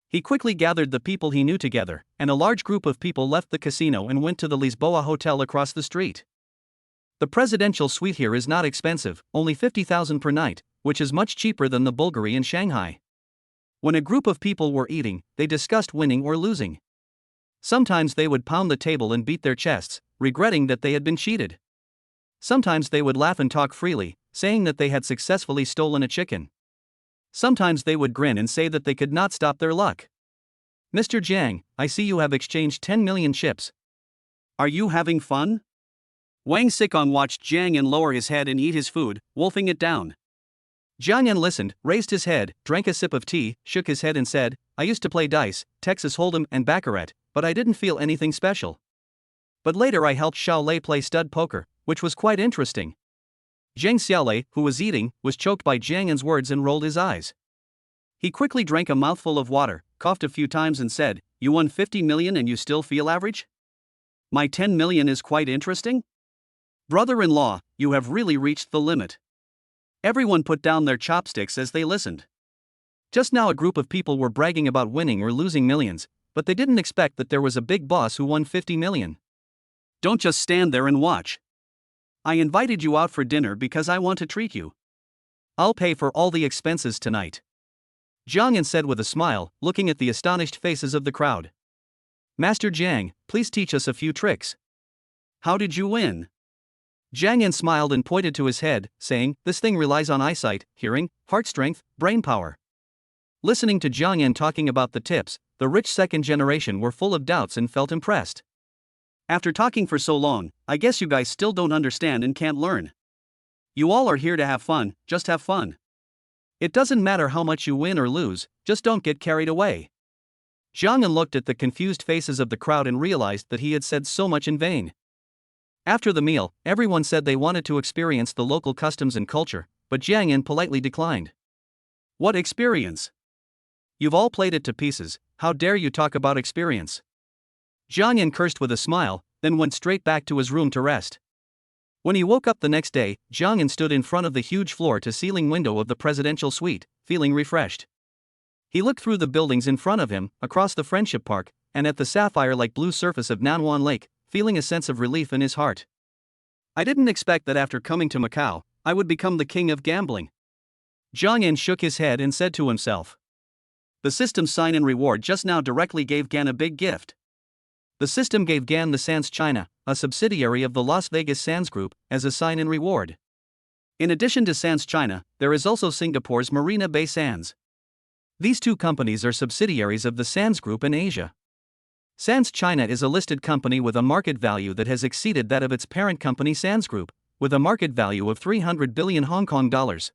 Speaker 1: He quickly gathered the people he knew together, and a large group of people left the casino and went to the Lisboa hotel across the street. The presidential suite here is not expensive, only 50,000 per night, which is much cheaper than the Bulgari in Shanghai. When a group of people were eating, they discussed winning or losing. Sometimes they would pound the table and beat their chests, regretting that they had been cheated. Sometimes they would laugh and talk freely, saying that they had successfully stolen a chicken. Sometimes they would grin and say that they could not stop their luck. Mr. Jiang, I see you have exchanged 10 million chips. Are you having fun? Wang Xikong watched Jiangyan lower his head and eat his food, wolfing it down. Jiangyan listened, raised his head, drank a sip of tea, shook his head and said, I used to play dice, Texas Hold'em and Baccarat, but I didn't feel anything special. But later I helped Xiao Lei play stud poker, which was quite interesting. Zheng Xiaolei, who was eating, was choked by Jiangyan's words and rolled his eyes. He quickly drank a mouthful of water, coughed a few times and said, You won 50 million and you still feel average? My 10 million is quite interesting? Brother-in-law, you have really reached the limit. Everyone put down their chopsticks as they listened. Just now a group of people were bragging about winning or losing millions, but they didn't expect that there was a big boss who won 50 million. Don't just stand there and watch. I invited you out for dinner because I want to treat you. I'll pay for all the expenses tonight. Jiangyan said with a smile, looking at the astonished faces of the crowd. Master Jiang, please teach us a few tricks. How did you win? Jiangyan smiled and pointed to his head, saying, This thing relies on eyesight, hearing, heart strength, brain power. Listening to Jiang Yan talking about the tips, the rich second generation were full of doubts and felt impressed. After talking for so long, I guess you guys still don't understand and can't learn. You all are here to have fun, just have fun. It doesn't matter how much you win or lose, just don't get carried away. Jiang Yan looked at the confused faces of the crowd and realized that he had said so much in vain. After the meal, everyone said they wanted to experience the local customs and culture, but Jiang Yan politely declined. What experience? You've all played it to pieces, how dare you talk about experience? Jiang Yan cursed with a smile, then went straight back to his room to rest. When he woke up the next day, Jiang Yan stood in front of the huge floor-to-ceiling window of the presidential suite, feeling refreshed. He looked through the buildings in front of him, across the Friendship Park, and at the sapphire-like blue surface of Nanwan Lake, feeling a sense of relief in his heart. I didn't expect that after coming to Macau, I would become the king of gambling. Jiang Yan shook his head and said to himself. The system's sign and reward just now directly gave Gan a big gift. The system gave Gan the Sands China, a subsidiary of the Las Vegas Sands Group, as a sign and reward. In addition to Sands China, there is also Singapore's Marina Bay Sands. These two companies are subsidiaries of the Sands Group in Asia. Sands China is a listed company with a market value that has exceeded that of its parent company Sands Group, with a market value of 300 billion Hong Kong dollars.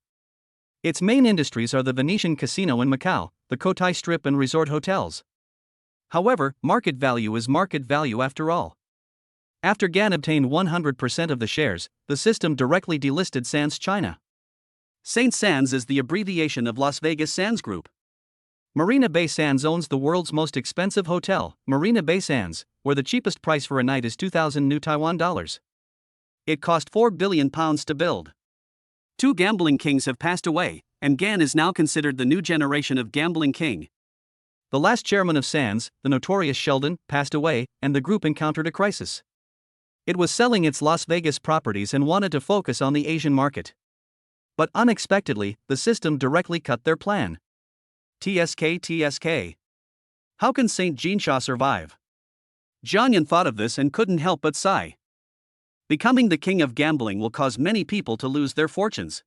Speaker 1: Its main industries are the Venetian Casino in Macau, the Cotai Strip and resort hotels. However, market value is market value after all. After Gan obtained 100% of the shares, the system directly delisted Sands China. St. Sands is the abbreviation of Las Vegas Sands Group. Marina Bay Sands owns the world's most expensive hotel, Marina Bay Sands, where the cheapest price for a night is 2,000 new Taiwan dollars. It cost 4 billion pounds to build. Two gambling kings have passed away, and Gan is now considered the new generation of gambling king. The last chairman of Sands, the notorious Sheldon, passed away, and the group encountered a crisis. It was selling its Las Vegas properties and wanted to focus on the Asian market. But unexpectedly, the system directly cut their plan. TSK. How can St. Jean-Sha survive? Jiang Yan thought of this and couldn't help but sigh. Becoming the king of gambling will cause many people to lose their fortunes.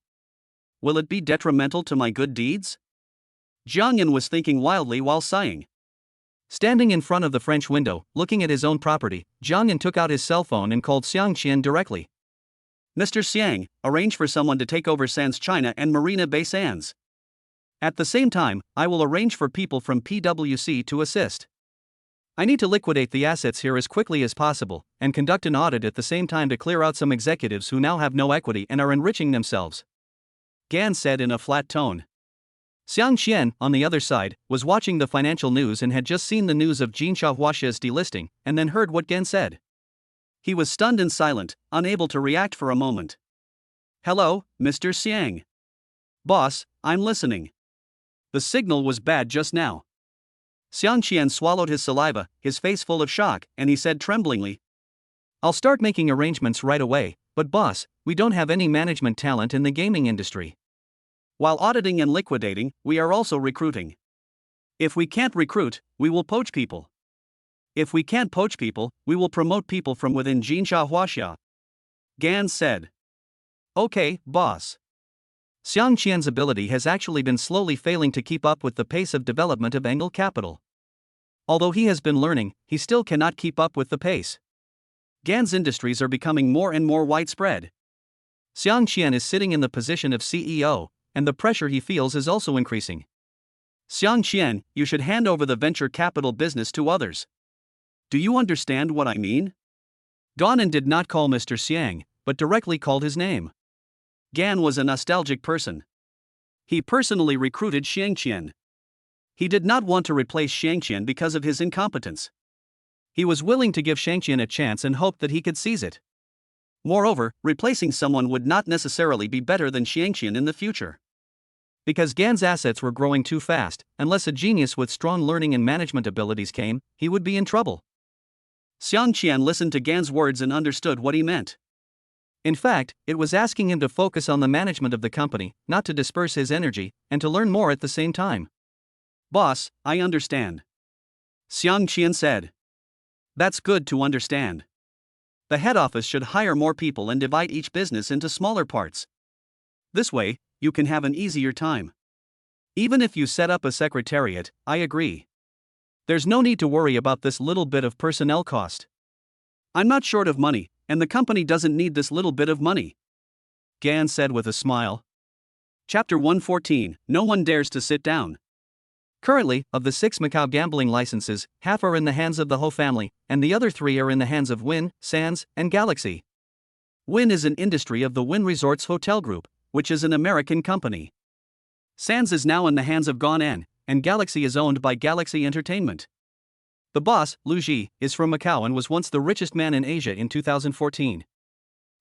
Speaker 1: Will it be detrimental to my good deeds? Jiang Yan was thinking wildly while sighing. Standing in front of the French window, looking at his own property, Jiang Yan took out his cell phone and called Xiang Qian directly. Mr. Xiang, arrange for someone to take over Sands China and Marina Bay Sands. At the same time, I will arrange for people from PwC to assist. I need to liquidate the assets here as quickly as possible, and conduct an audit at the same time to clear out some executives who now have no equity and are enriching themselves. Gan said in a flat tone. Xiang Qian, on the other side, was watching the financial news and had just seen the news of Jinsha Huaxia's delisting, and then heard what Gan said. He was stunned and silent, unable to react for a moment. Hello, Mr. Xiang. Boss, I'm listening. The signal was bad just now. Xiang Qian swallowed his saliva, his face full of shock, and he said tremblingly, I'll start making arrangements right away, but boss, we don't have any management talent in the gaming industry. While auditing and liquidating, we are also recruiting. If we can't recruit, we will poach people. If we can't poach people, we will promote people from within Jinsha Huaxia. Gan said. Okay, boss. Xiang Qian's ability has actually been slowly failing to keep up with the pace of development of Angle Capital. Although he has been learning, he still cannot keep up with the pace. Gan's industries are becoming more and more widespread. Xiang Qian is sitting in the position of CEO, and the pressure he feels is also increasing. Xiang Qian, you should hand over the venture capital business to others. Do you understand what I mean? Donan did not call Mr. Xiang, but directly called his name. Gan was a nostalgic person. He personally recruited Xiang Qian. He did not want to replace Xiang Qian because of his incompetence. He was willing to give Xiang Qian a chance and hoped that he could seize it. Moreover, replacing someone would not necessarily be better than Xiang Qian in the future. Because Gan's assets were growing too fast, unless a genius with strong learning and management abilities came, he would be in trouble. Xiang Qian listened to Gan's words and understood what he meant. In fact, it was asking him to focus on the management of the company, not to disperse his energy, and to learn more at the same time. Boss, I understand. Xiang Qian said. That's good to understand. The head office should hire more people and divide each business into smaller parts. This way, you can have an easier time. Even if you set up a secretariat, I agree. There's no need to worry about this little bit of personnel cost. I'm not short of money, and the company doesn't need this little bit of money, Gan said with a smile. Chapter 114, No One Dares to Sit Down. Currently, of the 6 Macau gambling licenses, half are in the hands of the Ho family, and the other 3 are in the hands of Wynn, Sands, and Galaxy. Wynn is an industry of the Wynn Resorts Hotel Group, which is an American company. Sands is now in the hands of Gong, and Galaxy is owned by Galaxy Entertainment. The boss, Lu Ji, is from Macau and was once the richest man in Asia in 2014.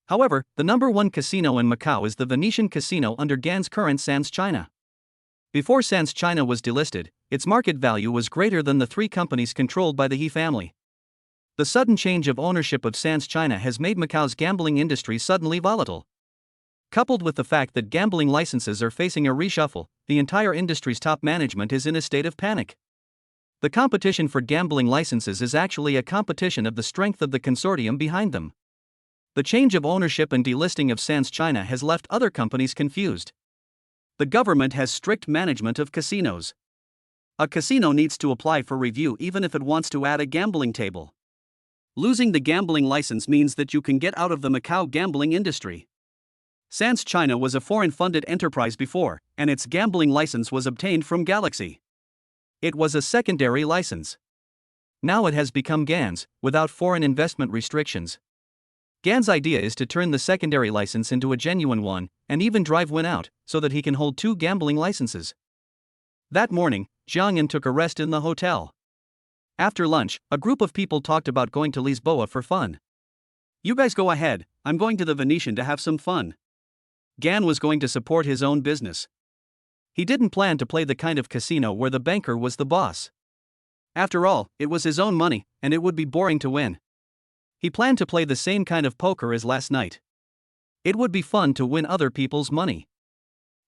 Speaker 1: However, the number 1 casino in Macau is the Venetian Casino under Gan's current Sands China. Before Sands China was delisted, its market value was greater than the 3 companies controlled by the He family. The sudden change of ownership of Sands China has made Macau's gambling industry suddenly volatile. Coupled with the fact that gambling licenses are facing a reshuffle, the entire industry's top management is in a state of panic. The competition for gambling licenses is actually a competition of the strength of the consortium behind them. The change of ownership and delisting of Sands China has left other companies confused. The government has strict management of casinos. A casino needs to apply for review even if it wants to add a gambling table. Losing the gambling license means that you can get out of the Macau gambling industry. Sands China was a foreign-funded enterprise before, and its gambling license was obtained from Galaxy. It was a secondary license. Now it has become Gan's, without foreign investment restrictions. Gan's idea is to turn the secondary license into a genuine one, and even drive Wynn out, so that he can hold 2 gambling licenses. That morning, Jiang took a rest in the hotel. After lunch, a group of people talked about going to Lisboa for fun. You guys go ahead, I'm going to the Venetian to have some fun. Gan was going to support his own business. He didn't plan to play the kind of casino where the banker was the boss. After all, it was his own money, and it would be boring to win. He planned to play the same kind of poker as last night. It would be fun to win other people's money.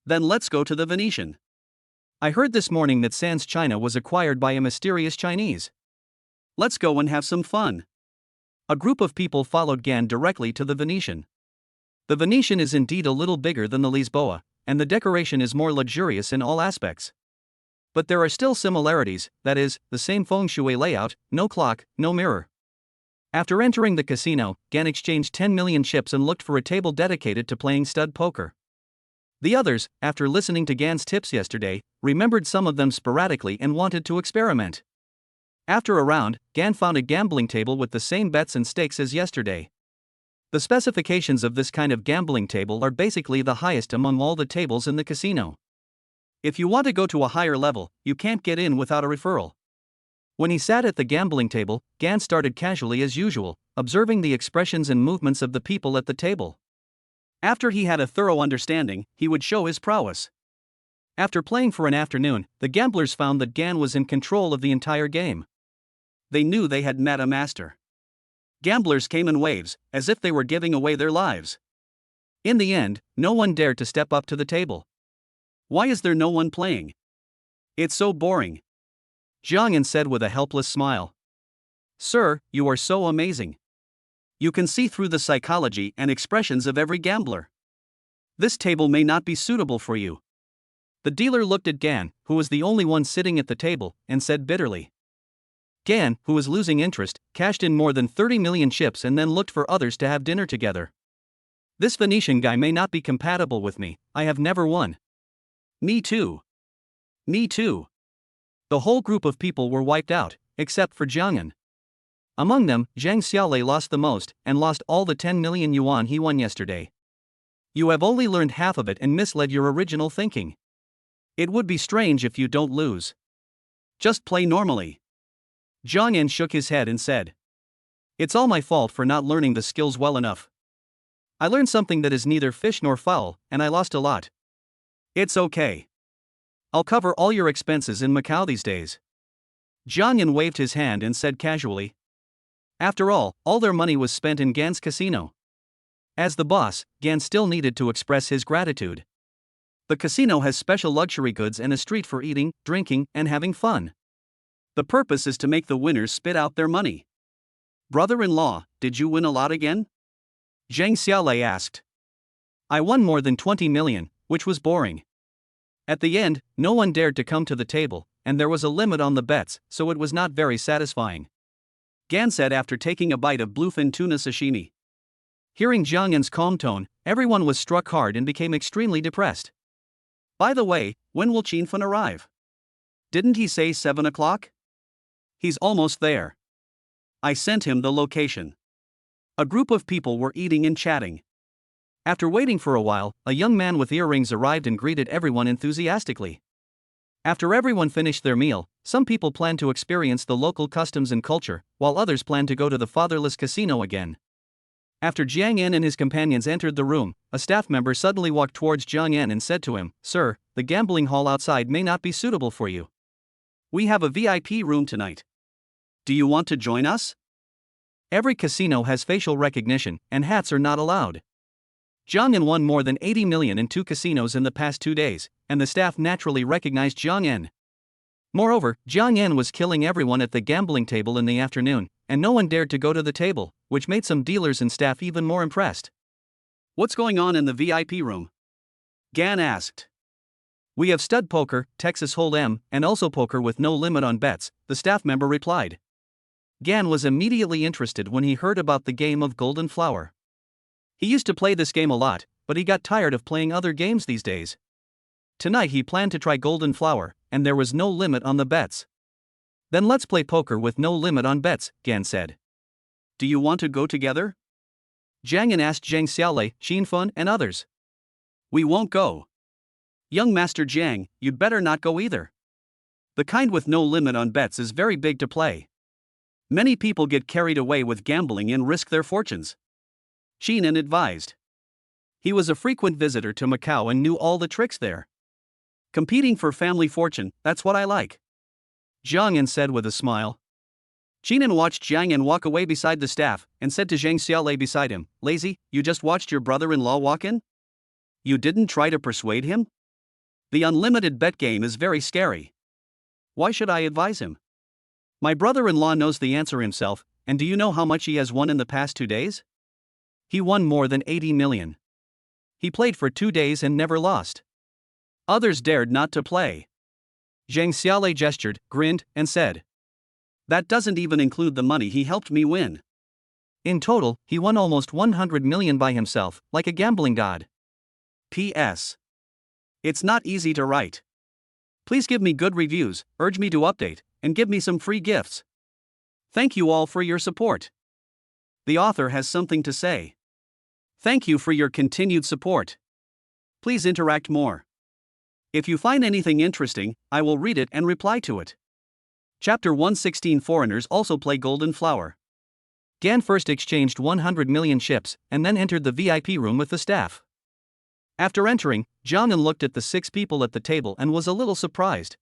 Speaker 1: Then let's go to the Venetian. I heard this morning that Sands China was acquired by a mysterious Chinese. Let's go and have some fun. A group of people followed Gan directly to the Venetian. The Venetian is indeed a little bigger than the Lisboa, and the decoration is more luxurious in all aspects. But there are still similarities, that is, the same feng shui layout, no clock, no mirror. After entering the casino, Gan exchanged 10 million chips and looked for a table dedicated to playing stud poker. The others, after listening to Gan's tips yesterday, remembered some of them sporadically and wanted to experiment. After a round, Gan found a gambling table with the same bets and stakes as yesterday. The specifications of this kind of gambling table are basically the highest among all the tables in the casino. If you want to go to a higher level, you can't get in without a referral. When he sat at the gambling table, Gan started casually as usual, observing the expressions and movements of the people at the table. After he had a thorough understanding, he would show his prowess. After playing for an afternoon, the gamblers found that Gan was in control of the entire game. They knew they had met a master. Gamblers came in waves, as if they were giving away their lives. In the end, no one dared to step up to the table. Why is there no one playing? It's so boring. Jiang said with a helpless smile. Sir, you are so amazing. You can see through the psychology and expressions of every gambler. This table may not be suitable for you. The dealer looked at Gan, who was the only one sitting at the table, and said bitterly. Gan, who was losing interest, cashed in more than 30 million chips and then looked for others to have dinner together. This Venetian guy may not be compatible with me, I have never won. Me too. Me too. The whole group of people were wiped out, except for Jiang. Among them, Zhang Xiaolei lost the most, and lost all the 10 million yuan he won yesterday. You have only learned half of it and misled your original thinking. It would be strange if you don't lose. Just play normally. Jiang shook his head and said. It's all my fault for not learning the skills well enough. I learned something that is neither fish nor fowl, and I lost a lot. It's okay. I'll cover all your expenses in Macau these days. Jiang waved his hand and said casually. After all their money was spent in Gan's casino. As the boss, Gan still needed to express his gratitude. The casino has special luxury goods and a street for eating, drinking, and having fun. The purpose is to make the winners spit out their money. Brother-in-law, did you win a lot again? Zhang Xiaolei asked. I won more than 20 million, which was boring. At the end, no one dared to come to the table, and there was a limit on the bets, so it was not very satisfying. Gan said after taking a bite of bluefin tuna sashimi. Hearing Jiang Yan's calm tone, everyone was struck hard and became extremely depressed. By the way, when will Qinfen arrive? Didn't he say 7 o'clock? He's almost there. I sent him the location. A group of people were eating and chatting. After waiting for a while, a young man with earrings arrived and greeted everyone enthusiastically. After everyone finished their meal, some people planned to experience the local customs and culture, while others planned to go to the fatherless casino again. After Jiang Yan and his companions entered the room, a staff member suddenly walked towards Jiang Yan and said to him, "Sir, the gambling hall outside may not be suitable for you. We have a VIP room tonight. Do you want to join us?" Every casino has facial recognition, and hats are not allowed. Jiang Yan won more than 80 million in 2 casinos in the past 2 days, and the staff naturally recognized Jiang Yan. Moreover, Jiang Yan was killing everyone at the gambling table in the afternoon, and no one dared to go to the table, which made some dealers and staff even more impressed. "What's going on in the VIP room?" Gan asked. "We have stud poker, Texas Hold'em, and also poker with no limit on bets," the staff member replied. Gan was immediately interested when he heard about the game of Golden Flower. He used to play this game a lot, but he got tired of playing other games these days. Tonight he planned to try Golden Flower, and there was no limit on the bets. "Then let's play poker with no limit on bets," Gan said. "Do you want to go together?" Jiang Yan asked Zhang Xiaolei, Qinfen, and others. "We won't go. Young Master Jiang, you'd better not go either. The kind with no limit on bets is very big to play. Many people get carried away with gambling and risk their fortunes," Qinan advised. He was a frequent visitor to Macau and knew all the tricks there. "Competing for family fortune, that's what I like," Jiang Yan said with a smile. Qinan watched Jiang Yan walk away beside the staff, and said to Zhang Xiaolei beside him, "Lazy, you just watched your brother-in-law walk in? You didn't try to persuade him? The unlimited bet game is very scary. Why should I advise him? My brother-in-law knows the answer himself, and do you know how much he has won in the past 2 days? He won more than 80 million. He played for 2 days and never lost. Others dared not to play." Zhang Xiaolei gestured, grinned, and said, "That doesn't even include the money he helped me win. In total, he won almost 100 million by himself, like a gambling god. P.S. It's not easy to write. Please give me good reviews, urge me to update, and give me some free gifts. Thank you all for your support. The author has something to say. Thank you for your continued support. Please interact more. If you find anything interesting, I will read it and reply to it." Chapter 116. Foreigners also play Golden Flower. Gan first exchanged 100 million ships, and then entered the VIP room with the staff. After entering, Jiang Yan looked at the 6 people at the table and was a little surprised.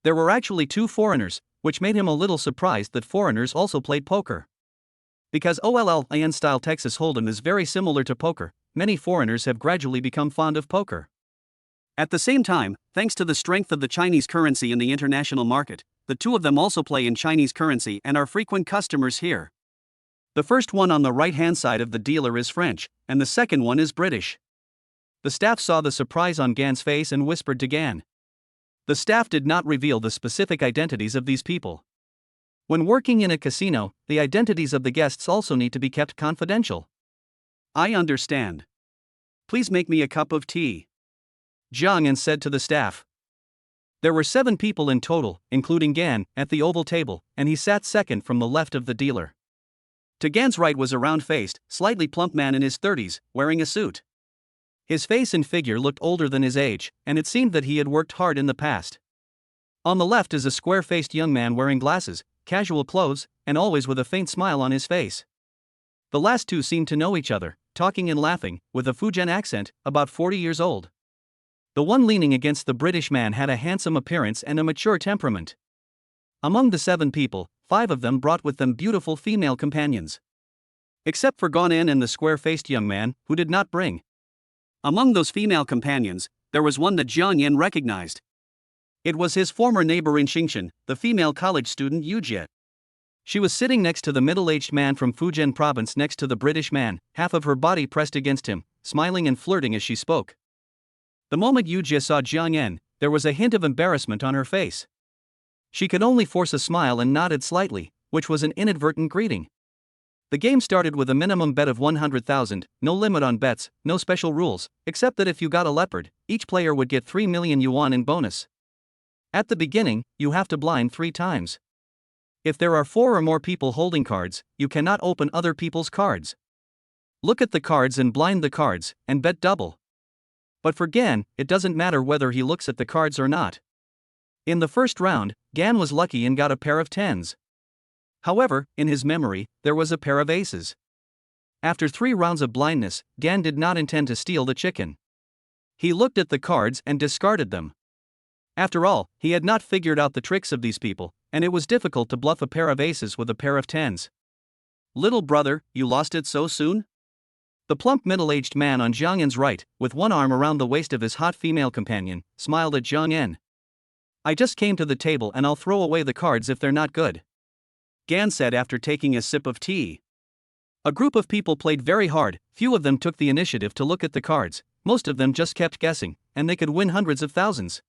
Speaker 1: There were actually 2 foreigners, which made him a little surprised that foreigners also played poker. Because OLLIN-style Texas Hold'em is very similar to poker, many foreigners have gradually become fond of poker. At the same time, thanks to the strength of the Chinese currency in the international market, the 2 of them also play in Chinese currency and are frequent customers here. The first one on the right-hand side of the dealer is French, and the second one is British. The staff saw the surprise on Gan's face and whispered to Gan. The staff did not reveal the specific identities of these people. When working in a casino, the identities of the guests also need to be kept confidential. "I understand. Please make me a cup of tea," Jiang Yan said to the staff. There were 7 people in total, including Gan, at the oval table, and he sat second from the left of the dealer. To Gan's right was a round-faced, slightly plump man in his 30s, wearing a suit. His face and figure looked older than his age, and it seemed that he had worked hard in the past. On the left is a square-faced young man wearing glasses, casual clothes, and always with a faint smile on his face. The last 2 seemed to know each other, talking and laughing, with a Fujian accent, about 40 years old. The one leaning against the British man had a handsome appearance and a mature temperament. Among the 7 people, 5 of them brought with them beautiful female companions. Except for Gonan and the square-faced young man, who did not bring. Among those female companions, there was one that Jiang Yan recognized. It was his former neighbor in Xingshan, the female college student Yu Jie. She was sitting next to the middle-aged man from Fujian province next to the British man, half of her body pressed against him, smiling and flirting as she spoke. The moment Yu Jie saw Jiang Yan, there was a hint of embarrassment on her face. She could only force a smile and nodded slightly, which was an inadvertent greeting. The game started with a minimum bet of 100,000, no limit on bets, no special rules, except that if you got a leopard, each player would get 3 million yuan in bonus. At the beginning, you have to blind 3 times. If there are 4 or more people holding cards, you cannot open other people's cards. Look at the cards and blind the cards, and bet double. But for Gan, it doesn't matter whether he looks at the cards or not. In the first round, Gan was lucky and got a pair of 10s. However, in his memory, there was a pair of aces. After 3 rounds of blindness, Gan did not intend to steal the chicken. He looked at the cards and discarded them. After all, he had not figured out the tricks of these people, and it was difficult to bluff a pair of aces with a pair of 10s. Little brother, you lost it so soon? The plump middle-aged man on Jiang Yan's right, with one arm around the waist of his hot female companion, smiled at Jiang Yan. I just came to the table and I'll throw away the cards if they're not good, Gan said after taking a sip of tea. A group of people played very hard, few of them took the initiative to look at the cards, most of them just kept guessing, and they could win hundreds of thousands.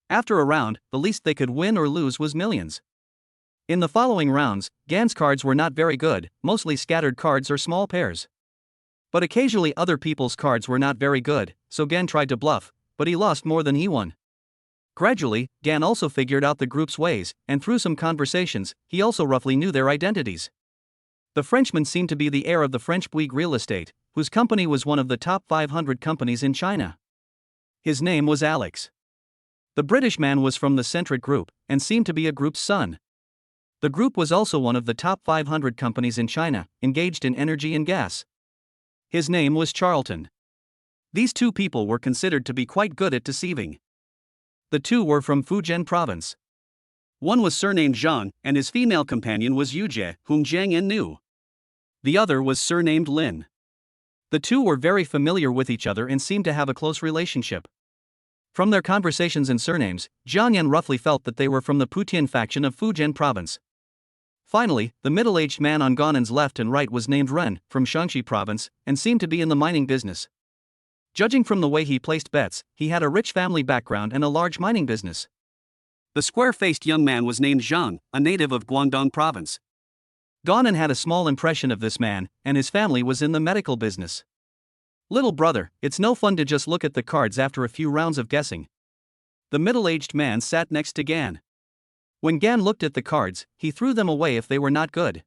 Speaker 1: After a round, the least they could win or lose was millions. In the following rounds, Gan's cards were not very good, mostly scattered cards or small pairs. But occasionally other people's cards were not very good, so Gan tried to bluff, but he lost more than he won. Gradually, Gan also figured out the group's ways, and through some conversations, he also roughly knew their identities. The Frenchman seemed to be the heir of the French Bouygues Real Estate, whose company was one of the top 500 companies in China. His name was Alex. The British man was from the Centric Group, and seemed to be a group's son. The group was also one of the top 500 companies in China, engaged in energy and gas. His name was Charlton. These 2 people were considered to be quite good at deceiving. The 2 were from Fujian province. One was surnamed Zhang, and his female companion was Yu Jie, whom Jiang Yan knew. The other was surnamed Lin. The 2 were very familiar with each other and seemed to have a close relationship. From their conversations and surnames, Jiang Yan roughly felt that they were from the Putian faction of Fujian province. Finally, the middle-aged man on Ganan's left and right was named Ren, from Shaanxi province, and seemed to be in the mining business. Judging from the way he placed bets, he had a rich family background and a large mining business. The square-faced young man was named Zhang, a native of Guangdong province. Ganan had a small impression of this man, and his family was in the medical business. Little brother, it's no fun to just look at the cards after a few rounds of guessing. The middle-aged man sat next to Gan. When Gan looked at the cards, he threw them away if they were not good.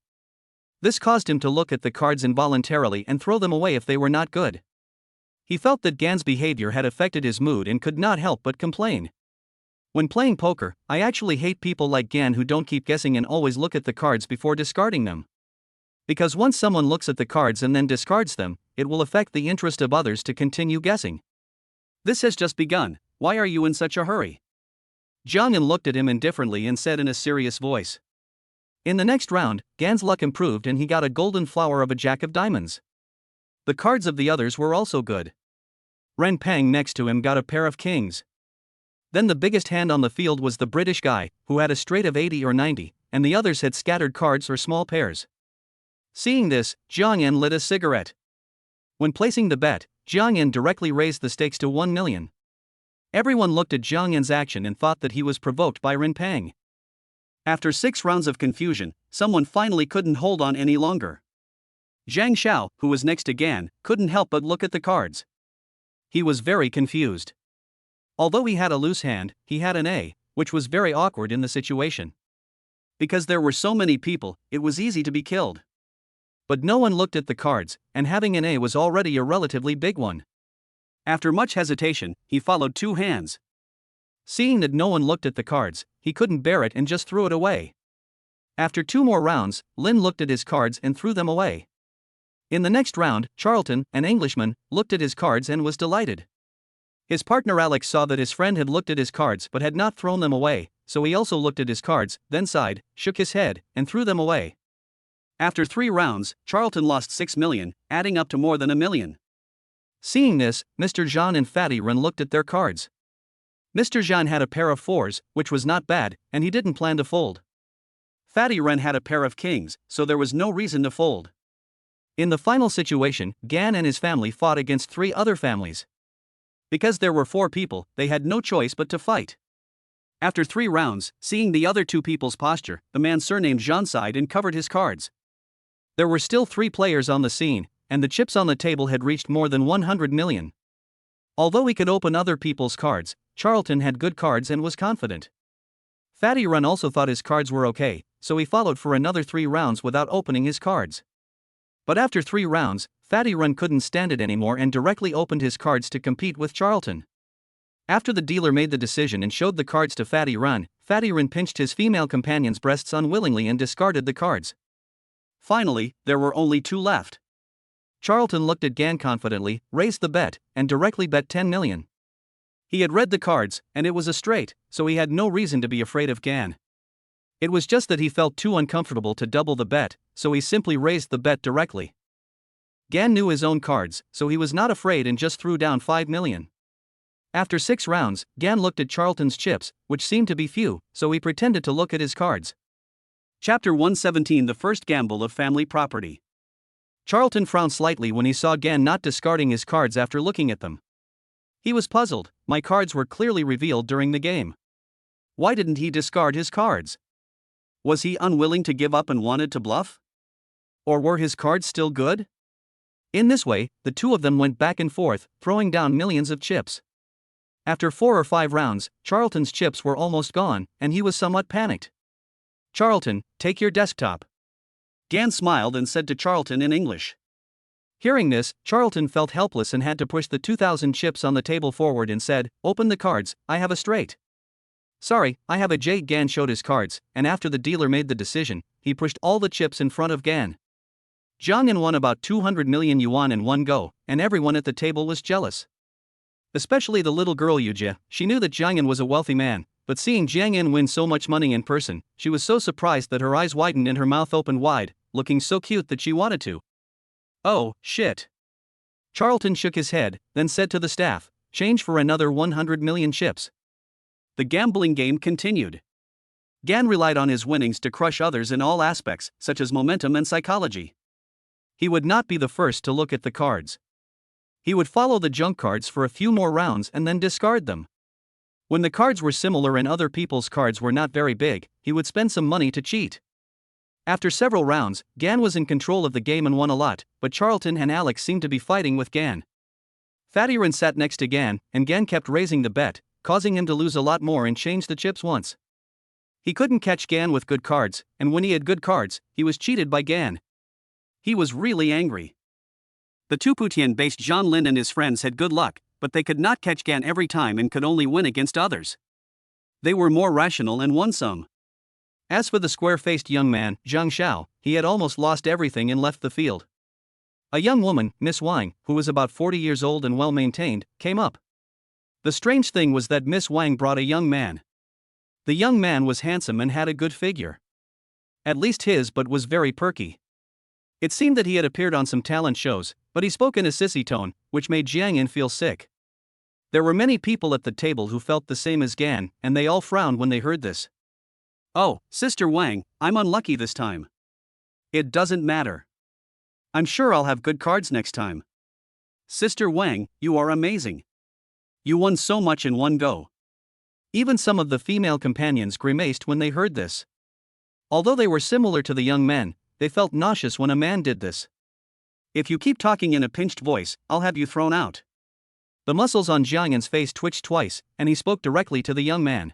Speaker 1: This caused him to look at the cards involuntarily and throw them away if they were not good. He felt that Gan's behavior had affected his mood and could not help but complain. When playing poker, I actually hate people like Gan who don't keep guessing and always look at the cards before discarding them. Because once someone looks at the cards and then discards them, it will affect the interest of others to continue guessing. This has just begun, why are you in such a hurry? Jiang Yan looked at him indifferently and said in a serious voice. In the next round, Gan's luck improved and he got a golden flower of a jack of diamonds. The cards of the others were also good. Ren Peng next to him got a pair of kings. Then the biggest hand on the field was the British guy, who had a straight of 80 or 90, and the others had scattered cards or small pairs. Seeing this, Jiang Yan lit a cigarette. When placing the bet, Jiang Yan directly raised the stakes to 1 million. Everyone looked at Jiang Yan's action and thought that he was provoked by Ren Peng. After 6 rounds of confusion, someone finally couldn't hold on any longer. Zhang Xiao, who was next to Gan, couldn't help but look at the cards. He was very confused. Although he had a loose hand, he had an A, which was very awkward in the situation. Because there were so many people, it was easy to be killed. But no one looked at the cards, and having an A was already a relatively big one. After much hesitation, he followed 2 hands. Seeing that no one looked at the cards, he couldn't bear it and just threw it away. After 2 more rounds, Lin looked at his cards and threw them away. In the next round, Charlton, an Englishman, looked at his cards and was delighted. His partner Alex saw that his friend had looked at his cards but had not thrown them away, so he also looked at his cards, then sighed, shook his head, and threw them away. After 3 rounds, Charlton lost 6 million, adding up to more than 1 million. Seeing this, Mr. Zhang and Fatty Ren looked at their cards. Mr. Zhang had a pair of 4s, which was not bad, and he didn't plan to fold. Fatty Ren had a pair of kings, so there was no reason to fold. In the final situation, Gan and his family fought against 3 other families. Because there were 4 people, they had no choice but to fight. After 3 rounds, seeing the other 2 people's posture, the man surnamed Jean sighed and covered his cards. There were still 3 players on the scene, and the chips on the table had reached more than 100 million. Although he could open other people's cards, Charlton had good cards and was confident. Fatty Run also thought his cards were okay, so he followed for another 3 rounds without opening his cards. But after 3 rounds, Fatty Run couldn't stand it anymore and directly opened his cards to compete with Charlton. After the dealer made the decision and showed the cards to Fatty Run pinched his female companion's breasts unwillingly and discarded the cards. Finally, there were only 2 left. Charlton looked at Gan confidently, raised the bet, and directly bet 10 million. He had read the cards, and it was a straight, so he had no reason to be afraid of Gan. It was just that he felt too uncomfortable to double the bet, so he simply raised the bet directly. Gan knew his own cards, so he was not afraid and just threw down 5 million. After 6 rounds, Gan looked at Charlton's chips, which seemed to be few, so he pretended to look at his cards. Chapter 117 The First Gamble of Family Property. Charlton frowned slightly when he saw Gan not discarding his cards after looking at them. He was puzzled. My cards were clearly revealed during the game. Why didn't he discard his cards? Was he unwilling to give up and wanted to bluff? Or were his cards still good? In this way, the 2 of them went back and forth, throwing down millions of chips. After 4 or 5 rounds, Charlton's chips were almost gone, and he was somewhat panicked. Charlton, take your desktop. Gan smiled and said to Charlton in English. Hearing this, Charlton felt helpless and had to push the 2,000 chips on the table forward and said, "Open the cards, I have a straight." "Sorry, I have a J." Gan showed his cards, and after the dealer made the decision, he pushed all the chips in front of Gan. Jiang Yan won about 200 million yuan in one go, and everyone at the table was jealous. Especially the little girl Yujie. She knew that Jiang Yan was a wealthy man, but seeing Jiang Yan win so much money in person, she was so surprised that her eyes widened and her mouth opened wide, looking so cute that she wanted to. "Oh, shit." Charlton shook his head, then said to the staff, "Change for another 100 million chips." The gambling game continued. Gan relied on his winnings to crush others in all aspects, such as momentum and psychology. He would not be the first to look at the cards. He would follow the junk cards for a few more rounds and then discard them. When the cards were similar and other people's cards were not very big, he would spend some money to cheat. After several rounds, Gan was in control of the game and won a lot, but Charlton and Alex seemed to be fighting with Gan. Fatty Rin sat next to Gan, and Gan kept raising the bet, causing him to lose a lot more and change the chips once. He couldn't catch Gan with good cards, and when he had good cards, he was cheated by Gan. He was really angry. The Tuputian-based Jean Lin and his friends had good luck, but they could not catch Gan every time and could only win against others. They were more rational and won some. As for the square-faced young man, Zhang Xiao, he had almost lost everything and left the field. A young woman, Miss Wang, who was about 40 years old and well-maintained, came up. The strange thing was that Miss Wang brought a young man. The young man was handsome and had a good figure. At least his, but was very perky. It seemed that he had appeared on some talent shows, but he spoke in a sissy tone, which made Jiang Yan feel sick. There were many people at the table who felt the same as Gan, and they all frowned when they heard this. "Oh, Sister Wang, I'm unlucky this time." "It doesn't matter. I'm sure I'll have good cards next time." "Sister Wang, you are amazing. You won so much in one go." Even some of the female companions grimaced when they heard this. Although they were similar to the young men, they felt nauseous when a man did this. "If you keep talking in a pinched voice, I'll have you thrown out." The muscles on Jiang Yan's face twitched twice, and he spoke directly to the young man.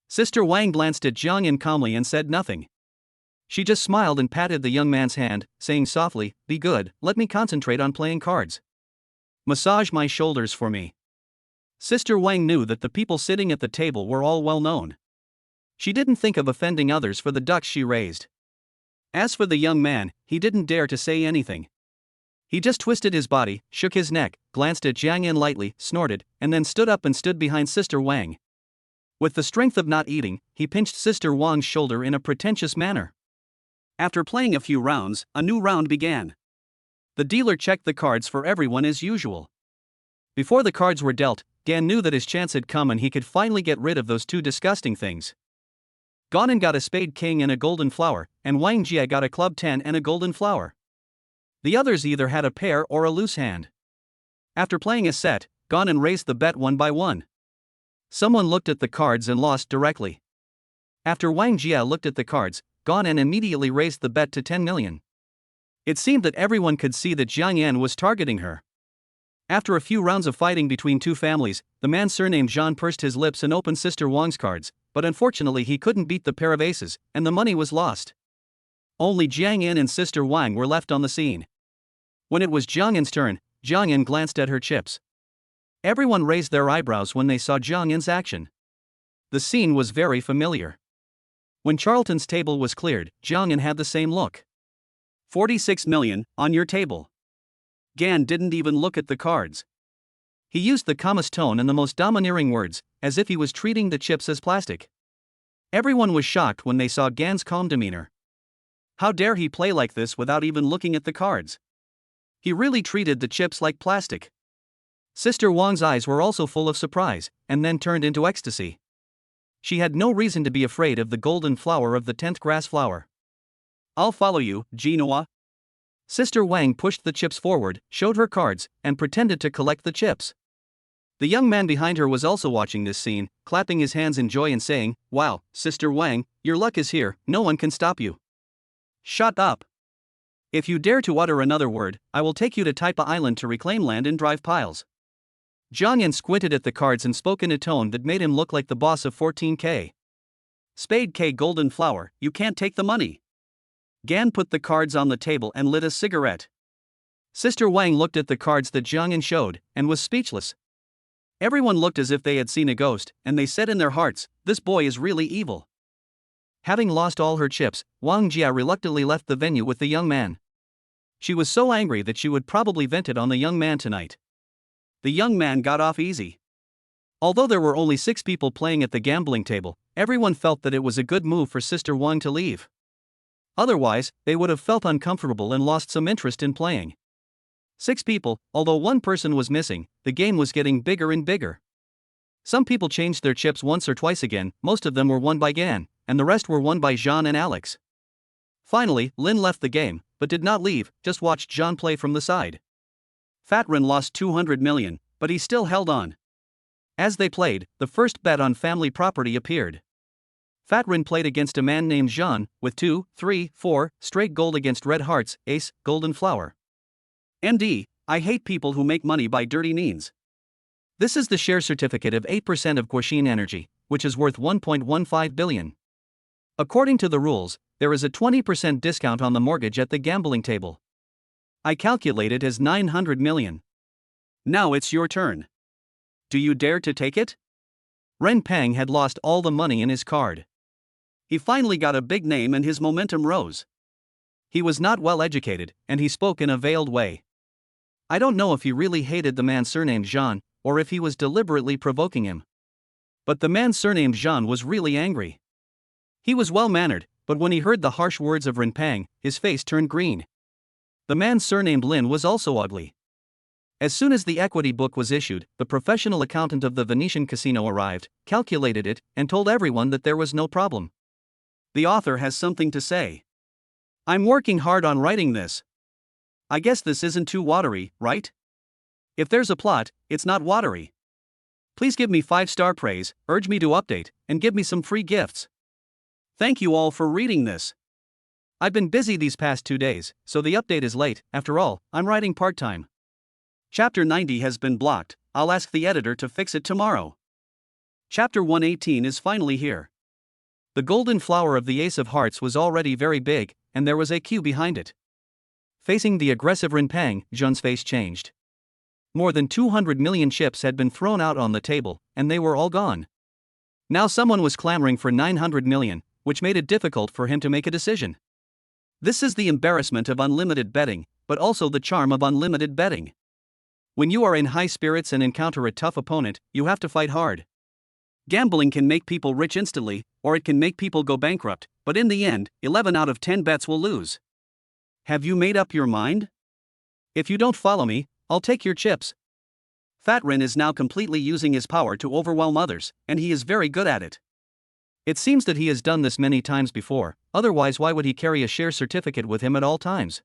Speaker 1: Sister Wang glanced at Jiang Yan calmly and said nothing. She just smiled and patted the young man's hand, saying softly, "Be good, let me concentrate on playing cards. Massage my shoulders for me." Sister Wang knew that the people sitting at the table were all well known. She didn't think of offending others for the ducks she raised. As for the young man, he didn't dare to say anything. He just twisted his body, shook his neck, glanced at Jiang Yan lightly, snorted, and then stood up and stood behind Sister Wang. With the strength of not eating, he pinched Sister Wang's shoulder in a pretentious manner. After playing a few rounds, a new round began. The dealer checked the cards for everyone as usual. Before the cards were dealt, Gan knew that his chance had come and he could finally get rid of those two disgusting things. Ganan got a spade king and a golden flower, and Wang Jie got a club 10 and a golden flower. The others either had a pair or a loose hand. After playing a set, gone and raised the bet one by one. Someone looked at the cards and lost directly. After Wang Jia looked at the cards, gone and immediately raised the bet to 10 million. It seemed that everyone could see that Jiang Yan was targeting her. After a few rounds of fighting between two families, the man surnamed Zhan pursed his lips and opened Sister Wang's cards, but unfortunately he couldn't beat the pair of aces, and the money was lost. Only Jiang Yan and Sister Wang were left on the scene. When it was Jiang Yan's turn, Jiang Yan glanced at her chips. Everyone raised their eyebrows when they saw Jiang Yan's action. The scene was very familiar. When Charlton's table was cleared, Jiang Yan had the same look. 46 million, on your table. Gan didn't even look at the cards. He used the calmest tone and the most domineering words, as if he was treating the chips as plastic. Everyone was shocked when they saw Gan's calm demeanor. How dare he play like this without even looking at the cards? He really treated the chips like plastic. Sister Wang's eyes were also full of surprise, and then turned into ecstasy. She had no reason to be afraid of the golden flower of the 10th grass flower. I'll follow you, Genoa. Sister Wang pushed the chips forward, showed her cards, and pretended to collect the chips. The young man behind her was also watching this scene, clapping his hands in joy and saying, "Wow, Sister Wang, your luck is here, no one can stop you." Shut up. If you dare to utter another word, I will take you to Taipa Island to reclaim land and drive piles. Jiang Yan squinted at the cards and spoke in a tone that made him look like the boss of 14K. Spade K golden flower, you can't take the money. Gan put the cards on the table and lit a cigarette. Sister Wang looked at the cards that Jiang Yan showed, and was speechless. Everyone looked as if they had seen a ghost, and they said in their hearts, "This boy is really evil." Having lost all her chips, Wang Jia reluctantly left the venue with the young man. She was so angry that she would probably vent it on the young man tonight. The young man got off easy. Although there were only 6 people playing at the gambling table, everyone felt that it was a good move for Sister Wang to leave. Otherwise, they would have felt uncomfortable and lost some interest in playing. 6 people, although one person was missing, the game was getting bigger and bigger. Some people changed their chips once or twice again, most of them were won by Gan, and the rest were won by Jean and Alex. Finally, Lin left the game, but did not leave, just watched Jean play from the side. Fat Ren lost 200 million, but he still held on. As they played, the first bet on family property appeared. Fat Ren played against a man named Jean, with 2, 3, 4, straight gold against red hearts, ace, golden flower. MD, I hate people who make money by dirty means. This is the share certificate of 8% of Guoxin Energy, which is worth 1.15 billion. According to the rules, there is a 20% discount on the mortgage at the gambling table. I calculate it as 900 million. Now it's your turn. Do you dare to take it? Ren Pang had lost all the money in his card. He finally got a big name and his momentum rose. He was not well educated, and he spoke in a veiled way. I don't know if he really hated the man surnamed Jean, or if he was deliberately provoking him. But the man surnamed Jean was really angry. He was well-mannered, but when he heard the harsh words of Ren Pang, his face turned green. The man surnamed Lin was also ugly. As soon as the equity book was issued, the professional accountant of the Venetian casino arrived, calculated it, and told everyone that there was no problem. The author has something to say. I'm working hard on writing this. I guess this isn't too watery, right? If there's a plot, it's not watery. Please give me 5-star praise, urge me to update, and give me some free gifts. Thank you all for reading this. I've been busy these past 2 days, so the update is late. After all, I'm writing part-time. Chapter 90 has been blocked. I'll ask the editor to fix it tomorrow. Chapter 118 is finally here. The golden flower of the Ace of Hearts was already very big, and there was a queue behind it. Facing the aggressive Ren Pang, Jean's face changed. More than 200 million chips had been thrown out on the table, and they were all gone. Now someone was clamoring for 900 million, which made it difficult for him to make a decision. This is the embarrassment of unlimited betting, but also the charm of unlimited betting. When you are in high spirits and encounter a tough opponent, you have to fight hard. Gambling can make people rich instantly, or it can make people go bankrupt, but in the end, 11 out of 10 bets will lose. Have you made up your mind? If you don't follow me, I'll take your chips. Fat Ren is now completely using his power to overwhelm others, and he is very good at it. It seems that he has done this many times before, otherwise why would he carry a share certificate with him at all times?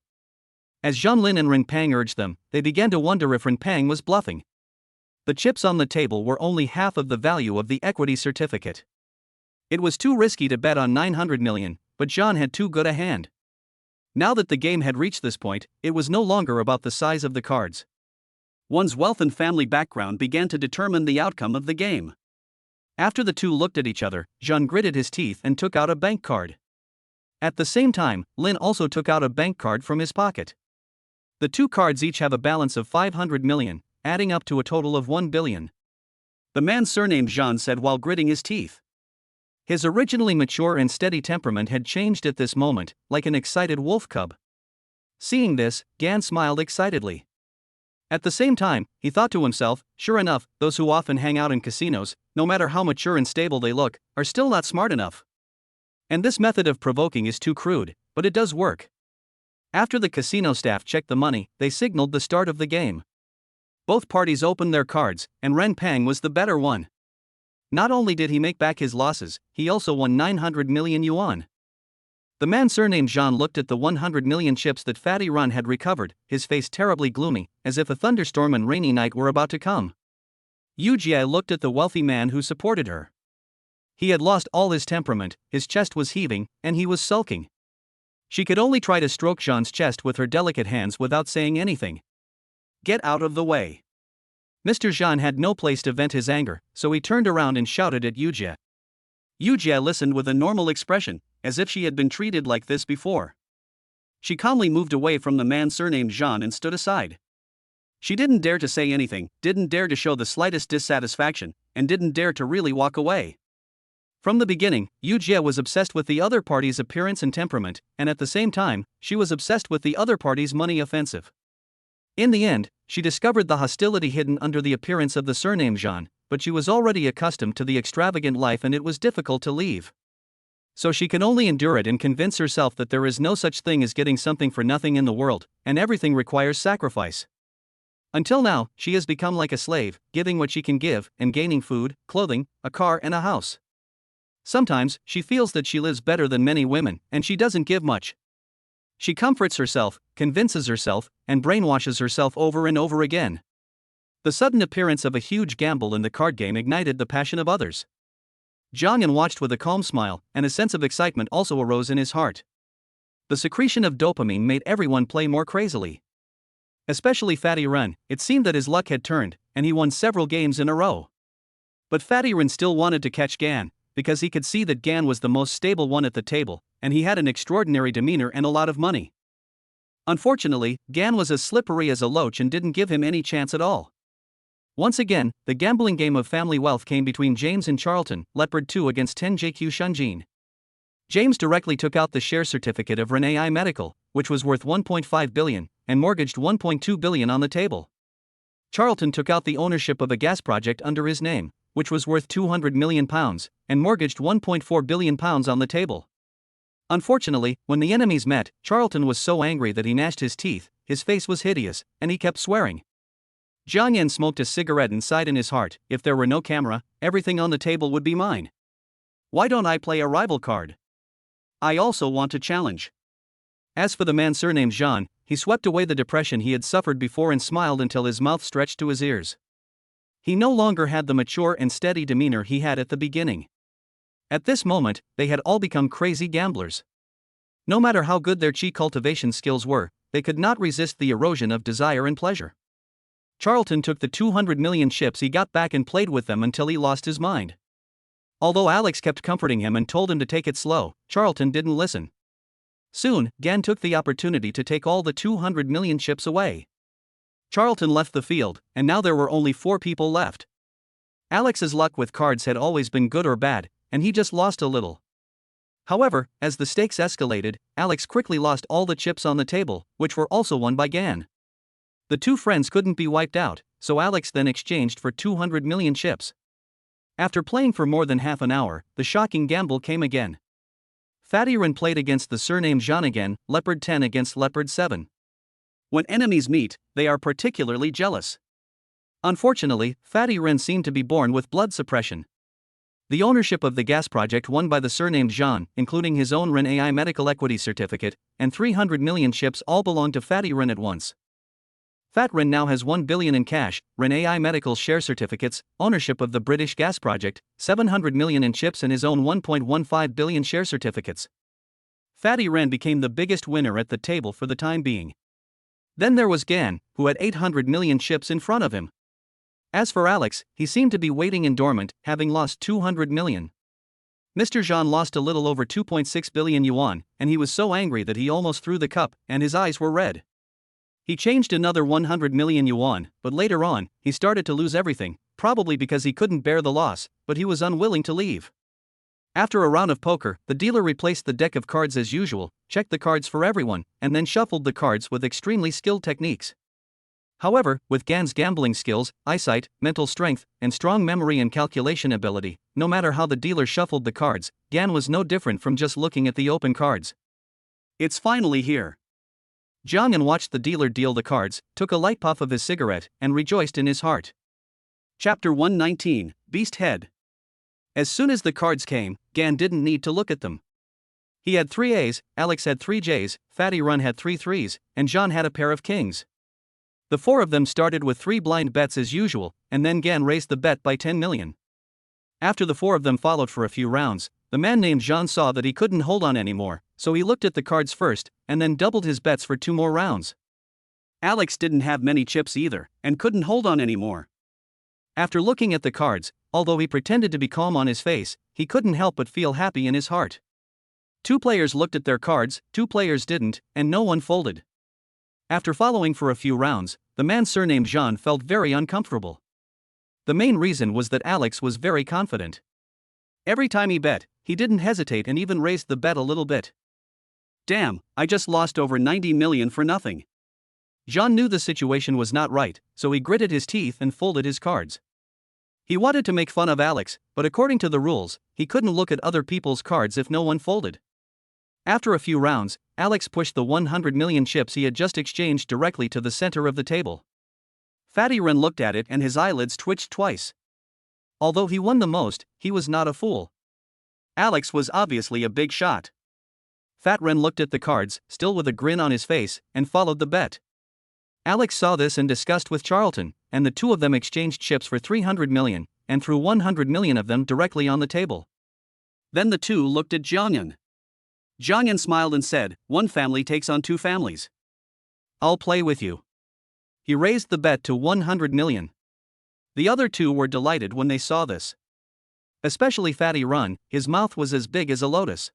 Speaker 1: As Jean Lin and Ren Pang urged them, they began to wonder if Ren Pang was bluffing. The chips on the table were only half of the value of the equity certificate. It was too risky to bet on 900 million, but John had too good a hand. Now that the game had reached this point, it was no longer about the size of the cards. One's wealth and family background began to determine the outcome of the game. After the two looked at each other, John gritted his teeth and took out a bank card. At the same time, Lin also took out a bank card from his pocket. The two cards each have a balance of 500 million, adding up to a total of 1 billion. The man surnamed Jean said while gritting his teeth. His originally mature and steady temperament had changed at this moment, like an excited wolf cub. Seeing this, Gan smiled excitedly. At the same time, he thought to himself, sure enough, those who often hang out in casinos, no matter how mature and stable they look, are still not smart enough. And this method of provoking is too crude, but it does work. After the casino staff checked the money, they signaled the start of the game. Both parties opened their cards, and Ren Pang was the better one. Not only did he make back his losses, he also won 900 million yuan. The man surnamed Jean looked at the 100 million chips that Fatty Run had recovered, his face terribly gloomy, as if a thunderstorm and rainy night were about to come. Yu Jie looked at the wealthy man who supported her. He had lost all his temperament, his chest was heaving, and he was sulking. She could only try to stroke Jean's chest with her delicate hands without saying anything. Get out of the way. Mr. Jean had no place to vent his anger, so he turned around and shouted at Yu Jie. Yu Jie listened with a normal expression, as if she had been treated like this before. She calmly moved away from the man surnamed Jean and stood aside. She didn't dare to say anything, didn't dare to show the slightest dissatisfaction, and didn't dare to really walk away. From the beginning, Yu Jie was obsessed with the other party's appearance and temperament, and at the same time, she was obsessed with the other party's money offensive. In the end, she discovered the hostility hidden under the appearance of the surname Jean, but she was already accustomed to the extravagant life and it was difficult to leave. So she can only endure it and convince herself that there is no such thing as getting something for nothing in the world, and everything requires sacrifice. Until now, she has become like a slave, giving what she can give, and gaining food, clothing, a car and a house. Sometimes, she feels that she lives better than many women, and she doesn't give much. She comforts herself, convinces herself, and brainwashes herself over and over again. The sudden appearance of a huge gamble in the card game ignited the passion of others. Zhang Yan watched with a calm smile, and a sense of excitement also arose in his heart. The secretion of dopamine made everyone play more crazily. Especially Fatty Ren, it seemed that his luck had turned, and he won several games in a row. But Fatty Ren still wanted to catch Gan, because he could see that Gan was the most stable one at the table, and he had an extraordinary demeanor and a lot of money. Unfortunately, Gan was as slippery as a loach and didn't give him any chance at all. Once again, the gambling game of family wealth came between James and Charlton, Leopard 2 against 10JQ Shunjin. James directly took out the share certificate of Renai Medical, which was worth 1.5 billion, and mortgaged 1.2 billion on the table. Charlton took out the ownership of a gas project under his name, which was worth 200 million pounds, and mortgaged 1.4 billion pounds on the table. Unfortunately, when the enemies met, Charlton was so angry that he gnashed his teeth, his face was hideous, and he kept swearing. Zhang Yan smoked a cigarette and sighed in his heart, if there were no camera, everything on the table would be mine. Why don't I play a rival card? I also want to challenge. As for the man surnamed Jean, he swept away the depression he had suffered before and smiled until his mouth stretched to his ears. He no longer had the mature and steady demeanor he had at the beginning. At this moment, they had all become crazy gamblers. No matter how good their chi cultivation skills were, they could not resist the erosion of desire and pleasure. Charlton took the 200 million chips he got back and played with them until he lost his mind. Although Alex kept comforting him and told him to take it slow, Charlton didn't listen. Soon, Gan took the opportunity to take all the 200 million chips away. Charlton left the field, and now there were only 4 people left. Alex's luck with cards had always been good or bad, and he just lost a little. However, as the stakes escalated, Alex quickly lost all the chips on the table, which were also won by Gan. The two friends couldn't be wiped out, so Alex then exchanged for 200 million chips. After playing for more than half an hour, the shocking gamble came again. Fatty Ren played against the surname Jean again, Leopard 10 against Leopard 7. When enemies meet, they are particularly jealous. Unfortunately, Fatty Ren seemed to be born with blood suppression. The ownership of the gas project won by the surnamed Jean, including his own Ren AI medical equity certificate, and 300 million chips all belonged to Fatty Ren at once. Fat Ren now has 1 billion in cash, Ren AI Medical share certificates, ownership of the British gas project, 700 million in chips and his own 1.15 billion share certificates. Fatty Ren became the biggest winner at the table for the time being. Then there was Gan, who had 800 million chips in front of him. As for Alex, he seemed to be waiting in dormant, having lost 200 million. Mr. Jean lost a little over 2.6 billion yuan, and he was so angry that he almost threw the cup, and his eyes were red. He changed another 100 million yuan, but later on, he started to lose everything, probably because he couldn't bear the loss, but he was unwilling to leave. After a round of poker, the dealer replaced the deck of cards as usual, checked the cards for everyone, and then shuffled the cards with extremely skilled techniques. However, with Gan's gambling skills, eyesight, mental strength, and strong memory and calculation ability, no matter how the dealer shuffled the cards, Gan was no different from just looking at the open cards. It's finally here. Jiangyan watched the dealer deal the cards, took a light puff of his cigarette, and rejoiced in his heart. Chapter 119, Beast Head. As soon as the cards came, Gan didn't need to look at them. He had 3 A's, Alex had 3 J's, Fatty Run had 3 3's, and Jean had a pair of kings. The 4 of them started with 3 blind bets as usual, and then Gan raised the bet by 10 million. After the 4 of them followed for a few rounds, the man named Jean saw that he couldn't hold on anymore, so he looked at the cards first, and then doubled his bets for 2 more rounds. Alex didn't have many chips either, and couldn't hold on anymore. After looking at the cards, although he pretended to be calm on his face, he couldn't help but feel happy in his heart. 2 players looked at their cards, 2 players didn't, and no one folded. After following for a few rounds, the man surnamed Jean felt very uncomfortable. The main reason was that Alex was very confident. Every time he bet, he didn't hesitate and even raised the bet a little bit. Damn, I just lost over 90 million for nothing. Jean knew the situation was not right, so he gritted his teeth and folded his cards. He wanted to make fun of Alex, but according to the rules, he couldn't look at other people's cards if no one folded. After a few rounds, Alex pushed the 100 million chips he had just exchanged directly to the center of the table. Fatty Ren looked at it and his eyelids twitched twice. Although he won the most, he was not a fool. Alex was obviously a big shot. Fat Ren looked at the cards, still with a grin on his face, and followed the bet. Alex saw this and discussed with Charlton, and the 2 of them exchanged chips for 300 million, and threw 100 million of them directly on the table. Then the 2 looked at Jiangyan. Jiangyan smiled and said, "One family takes on 2 families. I'll play with you." He raised the bet to 100 million. The other 2 were delighted when they saw this. Especially Fatty Run, his mouth was as big as a lotus.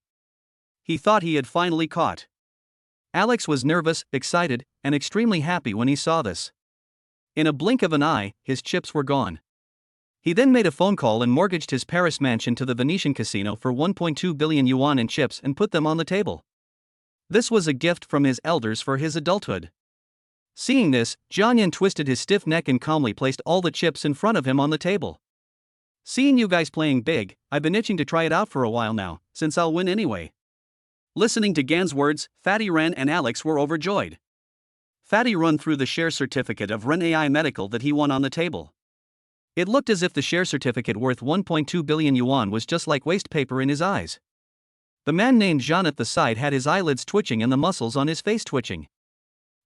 Speaker 1: He thought he had finally caught. Alex was nervous, excited, and extremely happy when he saw this. In a blink of an eye, his chips were gone. He then made a phone call and mortgaged his Paris mansion to the Venetian casino for 1.2 billion yuan in chips and put them on the table. This was a gift from his elders for his adulthood. Seeing this, Jiangyan twisted his stiff neck and calmly placed all the chips in front of him on the table. "Seeing you guys playing big, I've been itching to try it out for a while now, since I'll win anyway." Listening to Gan's words, Fatty Ren and Alex were overjoyed. Fatty Run threw the share certificate of Ren AI Medical that he won on the table. It looked as if the share certificate worth 1.2 billion yuan was just like waste paper in his eyes. The man named Jean at the side had his eyelids twitching and the muscles on his face twitching.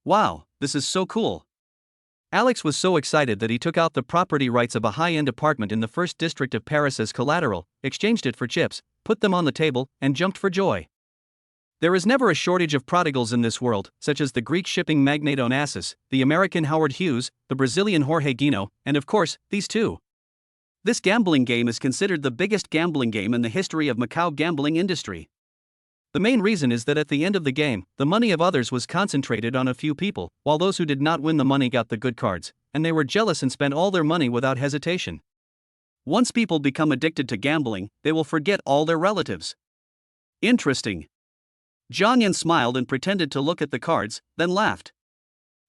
Speaker 1: "Wow, this is so cool." Alex was so excited that he took out the property rights of a high-end apartment in the first district of Paris as collateral, exchanged it for chips, put them on the table, and jumped for joy. There is never a shortage of prodigals in this world, such as the Greek shipping magnate Onassis, the American Howard Hughes, the Brazilian Jorge Guino, and of course, these 2. This gambling game is considered the biggest gambling game in the history of Macau gambling industry. The main reason is that at the end of the game, the money of others was concentrated on a few people, while those who did not win the money got the good cards, and they were jealous and spent all their money without hesitation. Once people become addicted to gambling, they will forget all their relatives. Interesting. Jiangyan smiled and pretended to look at the cards, then laughed.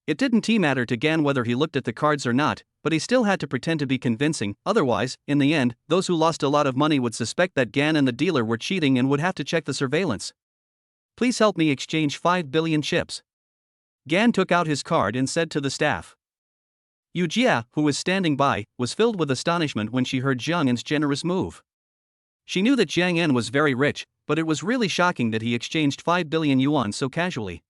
Speaker 1: It didn't matter to Gan whether he looked at the cards or not, but he still had to pretend to be convincing, otherwise, in the end, those who lost a lot of money would suspect that Gan and the dealer were cheating and would have to check the surveillance. "Please help me exchange 5 billion chips." Gan took out his card and said to the staff. Yu Jia, who was standing by, was filled with astonishment when she heard Jiangyan's generous move. She knew that Jiang Yan was very rich, but it was really shocking that he exchanged 5 billion yuan so casually.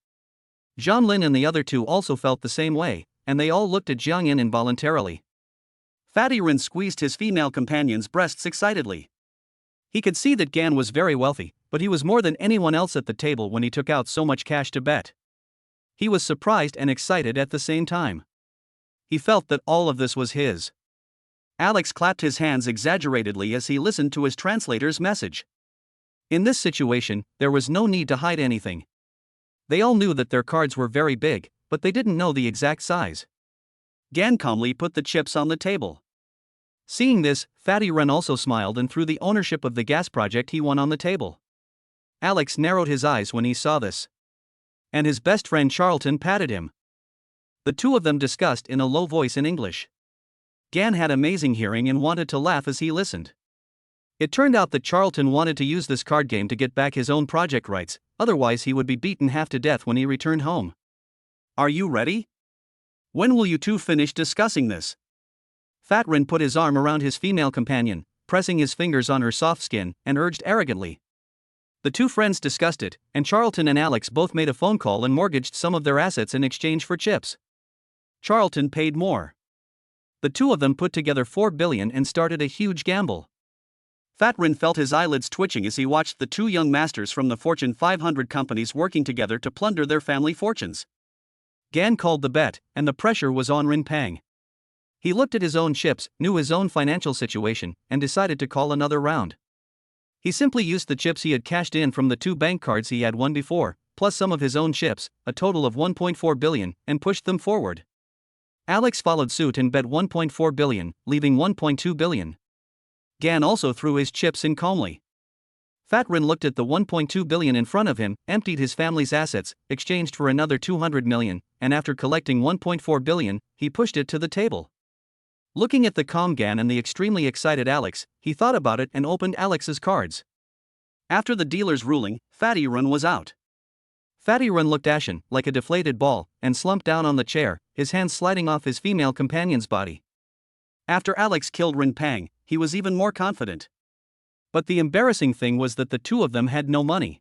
Speaker 1: Zhang Lin and the other 2 also felt the same way, and they all looked at Jiang Yin involuntarily. Fatty Rin squeezed his female companion's breasts excitedly. He could see that Gan was very wealthy, but he was more than anyone else at the table when he took out so much cash to bet. He was surprised and excited at the same time. He felt that all of this was his. Alex clapped his hands exaggeratedly as he listened to his translator's message. In this situation, there was no need to hide anything. They all knew that their cards were very big, but they didn't know the exact size. Gan calmly put the chips on the table. Seeing this, Fatty Ren also smiled and threw the ownership of the gas project he won on the table. Alex narrowed his eyes when he saw this. And his best friend Charlton patted him. The two of them discussed in a low voice in English. Gan had amazing hearing and wanted to laugh as he listened. It turned out that Charlton wanted to use this card game to get back his own project rights, otherwise he would be beaten half to death when he returned home. Are you ready? When will you two finish discussing this? Fat Rin put his arm around his female companion, pressing his fingers on her soft skin, and urged arrogantly. The two friends discussed it, and Charlton and Alex both made a phone call and mortgaged some of their assets in exchange for chips. Charlton paid more. The two of them put together $4 billion and started a huge gamble. Fat Rin felt his eyelids twitching as he watched the two young masters from the Fortune 500 companies working together to plunder their family fortunes. Gan called the bet, and the pressure was on Rin Pang. He looked at his own chips, knew his own financial situation, and decided to call another round. He simply used the chips he had cashed in from the two bank cards he had won before, plus some of his own chips, a total of $1.4 billion, and pushed them forward. Alex followed suit and bet $1.4 billion, leaving $1.2 billion. Gan also threw his chips in calmly. Fat Rin looked at the $1.2 billion in front of him, emptied his family's assets, exchanged for another $200 million, and after collecting $1.4 billion, he pushed it to the table. Looking at the calm Gan and the extremely excited Alex, he thought about it and opened Alex's cards. After the dealer's ruling, Fatty Rin was out. Fatty Rin looked ashen, like a deflated ball, and slumped down on the chair, his hands sliding off his female companion's body. After Alex killed Rin Pang, he was even more confident. But the embarrassing thing was that the two of them had no money.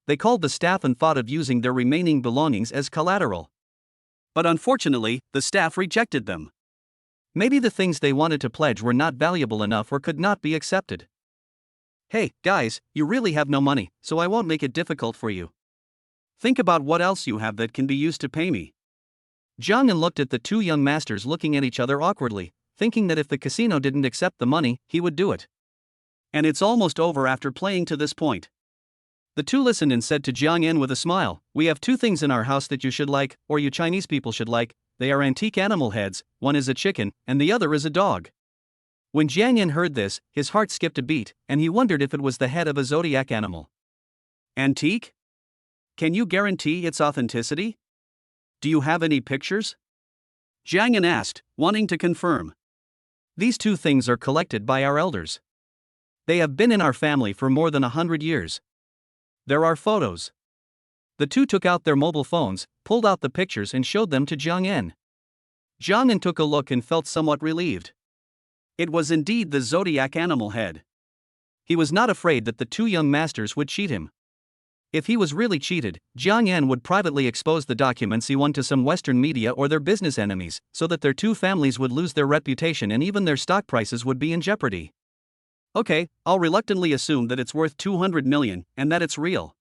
Speaker 1: They called the staff and thought of using their remaining belongings as collateral. But unfortunately, the staff rejected them. Maybe the things they wanted to pledge were not valuable enough or could not be accepted. Hey, guys, you really have no money, so I won't make it difficult for you. Think about what else you have that can be used to pay me. Jiang Yin looked at the two young masters looking at each other awkwardly, thinking that if the casino didn't accept the money, he would do it. And it's almost over after playing to this point. The two listened and said to Jiang Yin with a smile, "We have two things in our house that you should like, or you Chinese people should like. They are antique animal heads, one is a chicken, and the other is a dog." When Jiang Yin heard this, his heart skipped a beat, and he wondered if it was the head of a zodiac animal. Antique? Can you guarantee its authenticity? Do you have any pictures? Jiang Yin asked, wanting to confirm. These two things are collected by our elders. They have been in our family for more than 100 years. There are photos. The two took out their mobile phones, pulled out the pictures and showed them to Jiang Yin. Jiang Yin took a look and felt somewhat relieved. It was indeed the zodiac animal head. He was not afraid that the two young masters would cheat him. If he was really cheated, Jiang Yin would privately expose the documents he won to some Western media or their business enemies, so that their two families would lose their reputation and even their stock prices would be in jeopardy. Okay, I'll reluctantly assume that it's worth $200 million, and that it's real.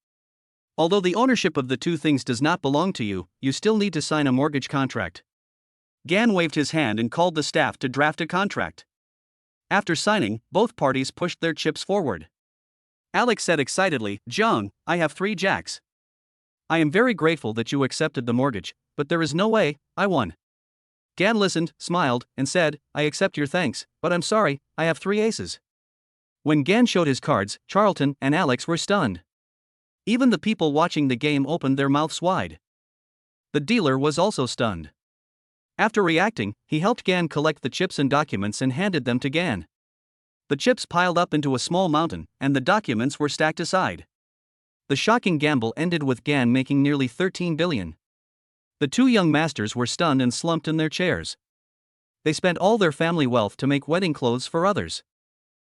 Speaker 1: Although the ownership of the two things does not belong to you, you still need to sign a mortgage contract. Gan waved his hand and called the staff to draft a contract. After signing, both parties pushed their chips forward. Alex said excitedly, "Jiang, I have 3 jacks. I am very grateful that you accepted the mortgage, but there is no way, I won." Gan listened, smiled, and said, "I accept your thanks, but I'm sorry, I have 3 aces." When Gan showed his cards, Charlton and Alex were stunned. Even the people watching the game opened their mouths wide. The dealer was also stunned. After reacting, he helped Gan collect the chips and documents and handed them to Gan. The chips piled up into a small mountain, and the documents were stacked aside. The shocking gamble ended with Gan making nearly $13 billion. The two young masters were stunned and slumped in their chairs. They spent all their family wealth to make wedding clothes for others.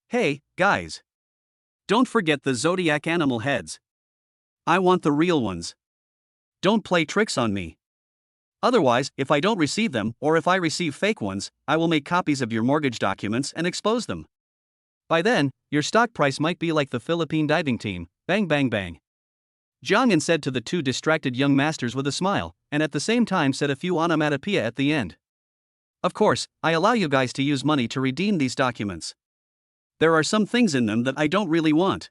Speaker 1: Hey, guys. Don't forget the zodiac animal heads. I want the real ones. Don't play tricks on me. Otherwise, if I don't receive them, or if I receive fake ones, I will make copies of your mortgage documents and expose them. By then, your stock price might be like the Philippine diving team, bang bang bang. Jiang Yan said to the two distracted young masters with a smile, and at the same time said a few onomatopoeia at the end. Of course, I allow you guys to use money to redeem these documents. There are some things in them that I don't really want.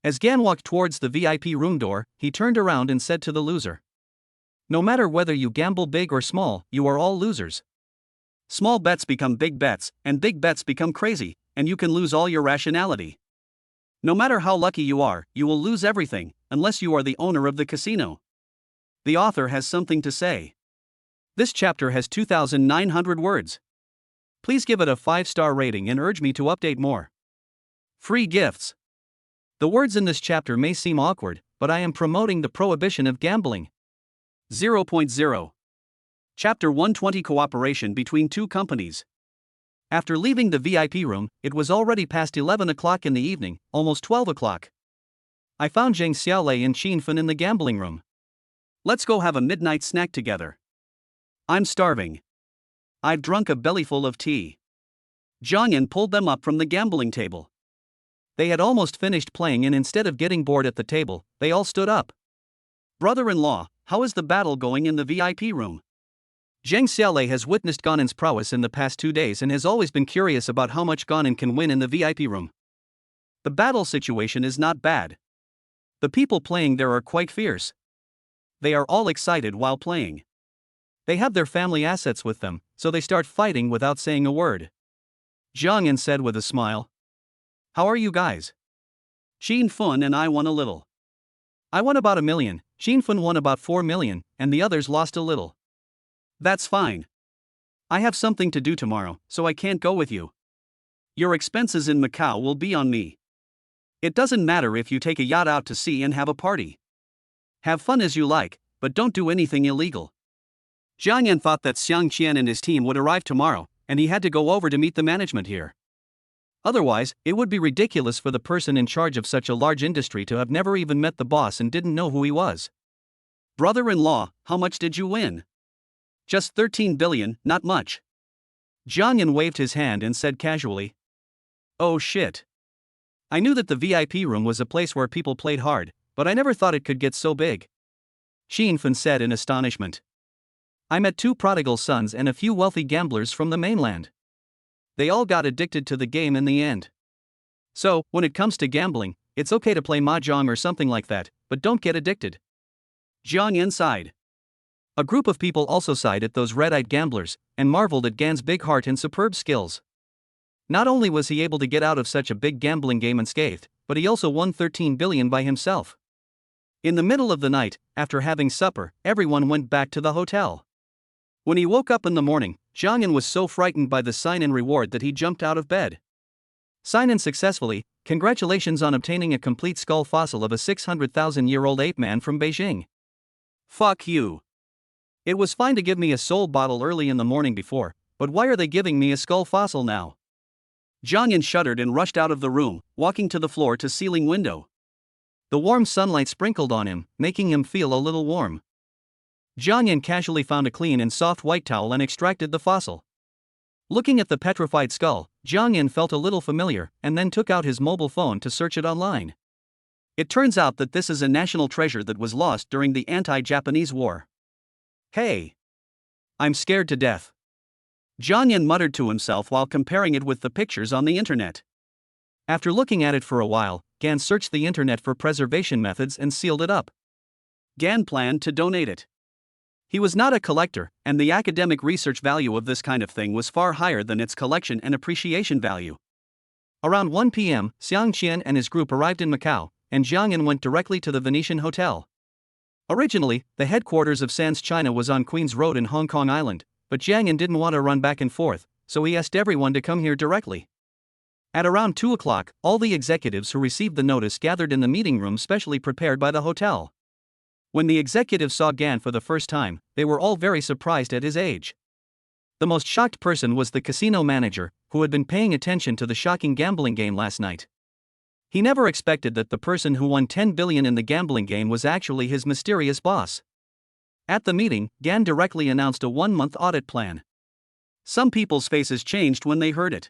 Speaker 1: As Gan walked towards the VIP room door, he turned around and said to the loser. No matter whether you gamble big or small, you are all losers. Small bets become big bets, and big bets become crazy, and you can lose all your rationality. No matter how lucky you are, you will lose everything, unless you are the owner of the casino. The author has something to say. This chapter has 2,900 words. Please give it a 5-star rating and urge me to update more. Free gifts. The words in this chapter may seem awkward, but I am promoting the prohibition of gambling. 0.0. Chapter 120 Cooperation between two companies. After leaving the VIP room, it was already past 11 o'clock in the evening, almost 12 o'clock. I found Zhang Xiaolei and Qin Fen in the gambling room. Let's go have a midnight snack together. I'm starving. I've drunk a bellyful of tea. Jiang Yan pulled them up from the gambling table. They had almost finished playing, and instead of getting bored at the table, they all stood up. Brother-in-law, how is the battle going in the VIP room? Zhang Xiaolei has witnessed Ganon's prowess in the past 2 days and has always been curious about how much Ganon can win in the VIP room. The battle situation is not bad. The people playing there are quite fierce. They are all excited while playing. They have their family assets with them, so they start fighting without saying a word. Jiang Yan said with a smile. How are you guys? Qin Fen and I won a little. I won about 1 million, Qin Fen won about 4 million, and the others lost a little. That's fine. I have something to do tomorrow, so I can't go with you. Your expenses in Macau will be on me. It doesn't matter if you take a yacht out to sea and have a party. Have fun as you like, but don't do anything illegal. Jiang Yan thought that Xiang Qian and his team would arrive tomorrow, and he had to go over to meet the management here. Otherwise, it would be ridiculous for the person in charge of such a large industry to have never even met the boss and didn't know who he was. Brother-in-law, how much did you win? Just 13 billion, not much. Jiang Yan waved his hand and said casually. Oh shit. I knew that the VIP room was a place where people played hard, but I never thought it could get so big. Qin Fen said in astonishment. I met 2 prodigal sons and a few wealthy gamblers from the mainland. They all got addicted to the game in the end. So, when it comes to gambling, it's okay to play mahjong or something like that, but don't get addicted. Jiang Yan sighed. A group of people also sighed at those red-eyed gamblers, and marveled at Gan's big heart and superb skills. Not only was he able to get out of such a big gambling game unscathed, but he also won 13 billion by himself. In the middle of the night, after having supper, everyone went back to the hotel. When he woke up in the morning, Jiang Yan was so frightened by the sign-in reward that he jumped out of bed. Sign in successfully, congratulations on obtaining a complete skull fossil of a 600,000-year-old ape man from Beijing. Fuck you. It was fine to give me a soul bottle early in the morning before, but why are they giving me a skull fossil now? Jiang Yan shuddered and rushed out of the room, walking to the floor-to-ceiling window. The warm sunlight sprinkled on him, making him feel a little warm. Jiang Yan casually found a clean and soft white towel and extracted the fossil. Looking at the petrified skull, Jiang Yan felt a little familiar, and then took out his mobile phone to search it online. It turns out that this is a national treasure that was lost during the anti-Japanese war. Hey! I'm scared to death. Jiang Yan muttered to himself while comparing it with the pictures on the internet. After looking at it for a while, Gan searched the internet for preservation methods and sealed it up. Gan planned to donate it. He was not a collector, and the academic research value of this kind of thing was far higher than its collection and appreciation value. Around 1 p.m., Xiang Qian and his group arrived in Macau, and Jiang Yan went directly to the Venetian Hotel. Originally, the headquarters of Sands China was on Queen's Road in Hong Kong Island, but Jiang Yan didn't want to run back and forth, so he asked everyone to come here directly. At around 2 o'clock, all the executives who received the notice gathered in the meeting room specially prepared by the hotel. When the executives saw Gan for the first time, they were all very surprised at his age. The most shocked person was the casino manager, who had been paying attention to the shocking gambling game last night. He never expected that the person who won 10 billion in the gambling game was actually his mysterious boss. At the meeting, Gan directly announced a 1-month audit plan. Some people's faces changed when they heard it.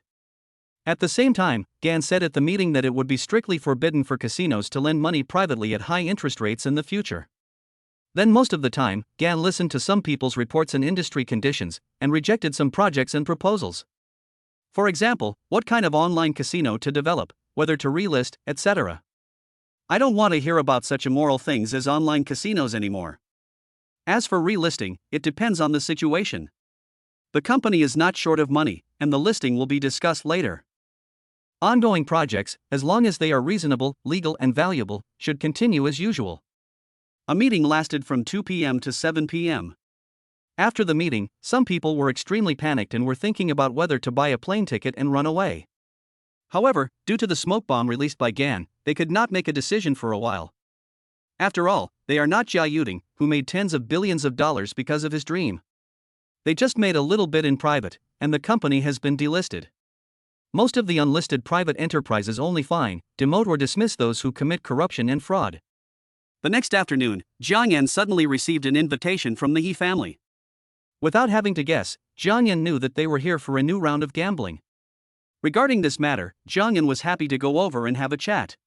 Speaker 1: At the same time, Gan said at the meeting that it would be strictly forbidden for casinos to lend money privately at high interest rates in the future. Then most of the time, Gan listened to some people's reports and industry conditions, and rejected some projects and proposals. For example, what kind of online casino to develop, whether to relist, etc. I don't want to hear about such immoral things as online casinos anymore. As for relisting, it depends on the situation. The company is not short of money, and the listing will be discussed later. Ongoing projects, as long as they are reasonable, legal, and valuable, should continue as usual. A meeting lasted from 2 p.m. to 7 p.m. After the meeting, some people were extremely panicked and were thinking about whether to buy a plane ticket and run away. However, due to the smoke bomb released by Gan, they could not make a decision for a while. After all, they are not Jia Yuding, who made tens of billions of dollars because of his dream. They just made a little bit in private, and the company has been delisted. Most of the unlisted private enterprises only fine, demote or dismiss those who commit corruption and fraud. The next afternoon, Jiang Yan suddenly received an invitation from the He family. Without having to guess, Jiang Yan knew that they were here for a new round of gambling. Regarding this matter, Jiang Yan was happy to go over and have a chat.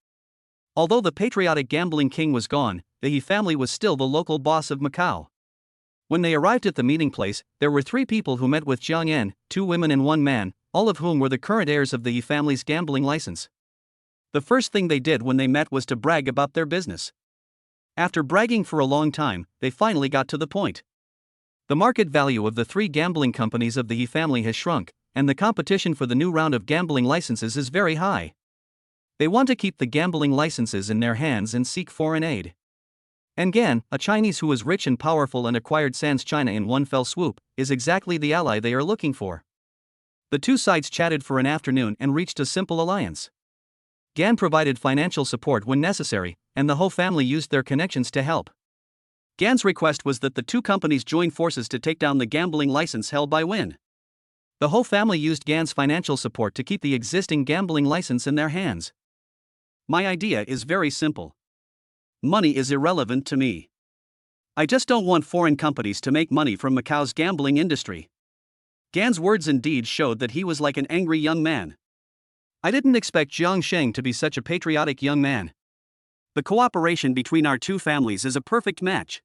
Speaker 1: Although the patriotic gambling king was gone, the He family was still the local boss of Macau. When they arrived at the meeting place, there were 3 people who met with Jiang Yan, 2 women and 1 man, all of whom were the current heirs of the He family's gambling license. The first thing they did when they met was to brag about their business. After bragging for a long time, they finally got to the point. The market value of the 3 gambling companies of the He family has shrunk, and the competition for the new round of gambling licenses is very high. They want to keep the gambling licenses in their hands and seek foreign aid. And Gan, a Chinese who is rich and powerful and acquired Sans China in one fell swoop, is exactly the ally they are looking for. The 2 sides chatted for an afternoon and reached a simple alliance. Gan provided financial support when necessary, and the Ho family used their connections to help. Gan's request was that the 2 companies join forces to take down the gambling license held by Win. The Ho family used Gan's financial support to keep the existing gambling license in their hands. My idea is very simple. Money is irrelevant to me. I just don't want foreign companies to make money from Macau's gambling industry. Gan's words and deeds showed that he was like an angry young man. I didn't expect Jiang Sheng to be such a patriotic young man. The cooperation between our 2 families is a perfect match.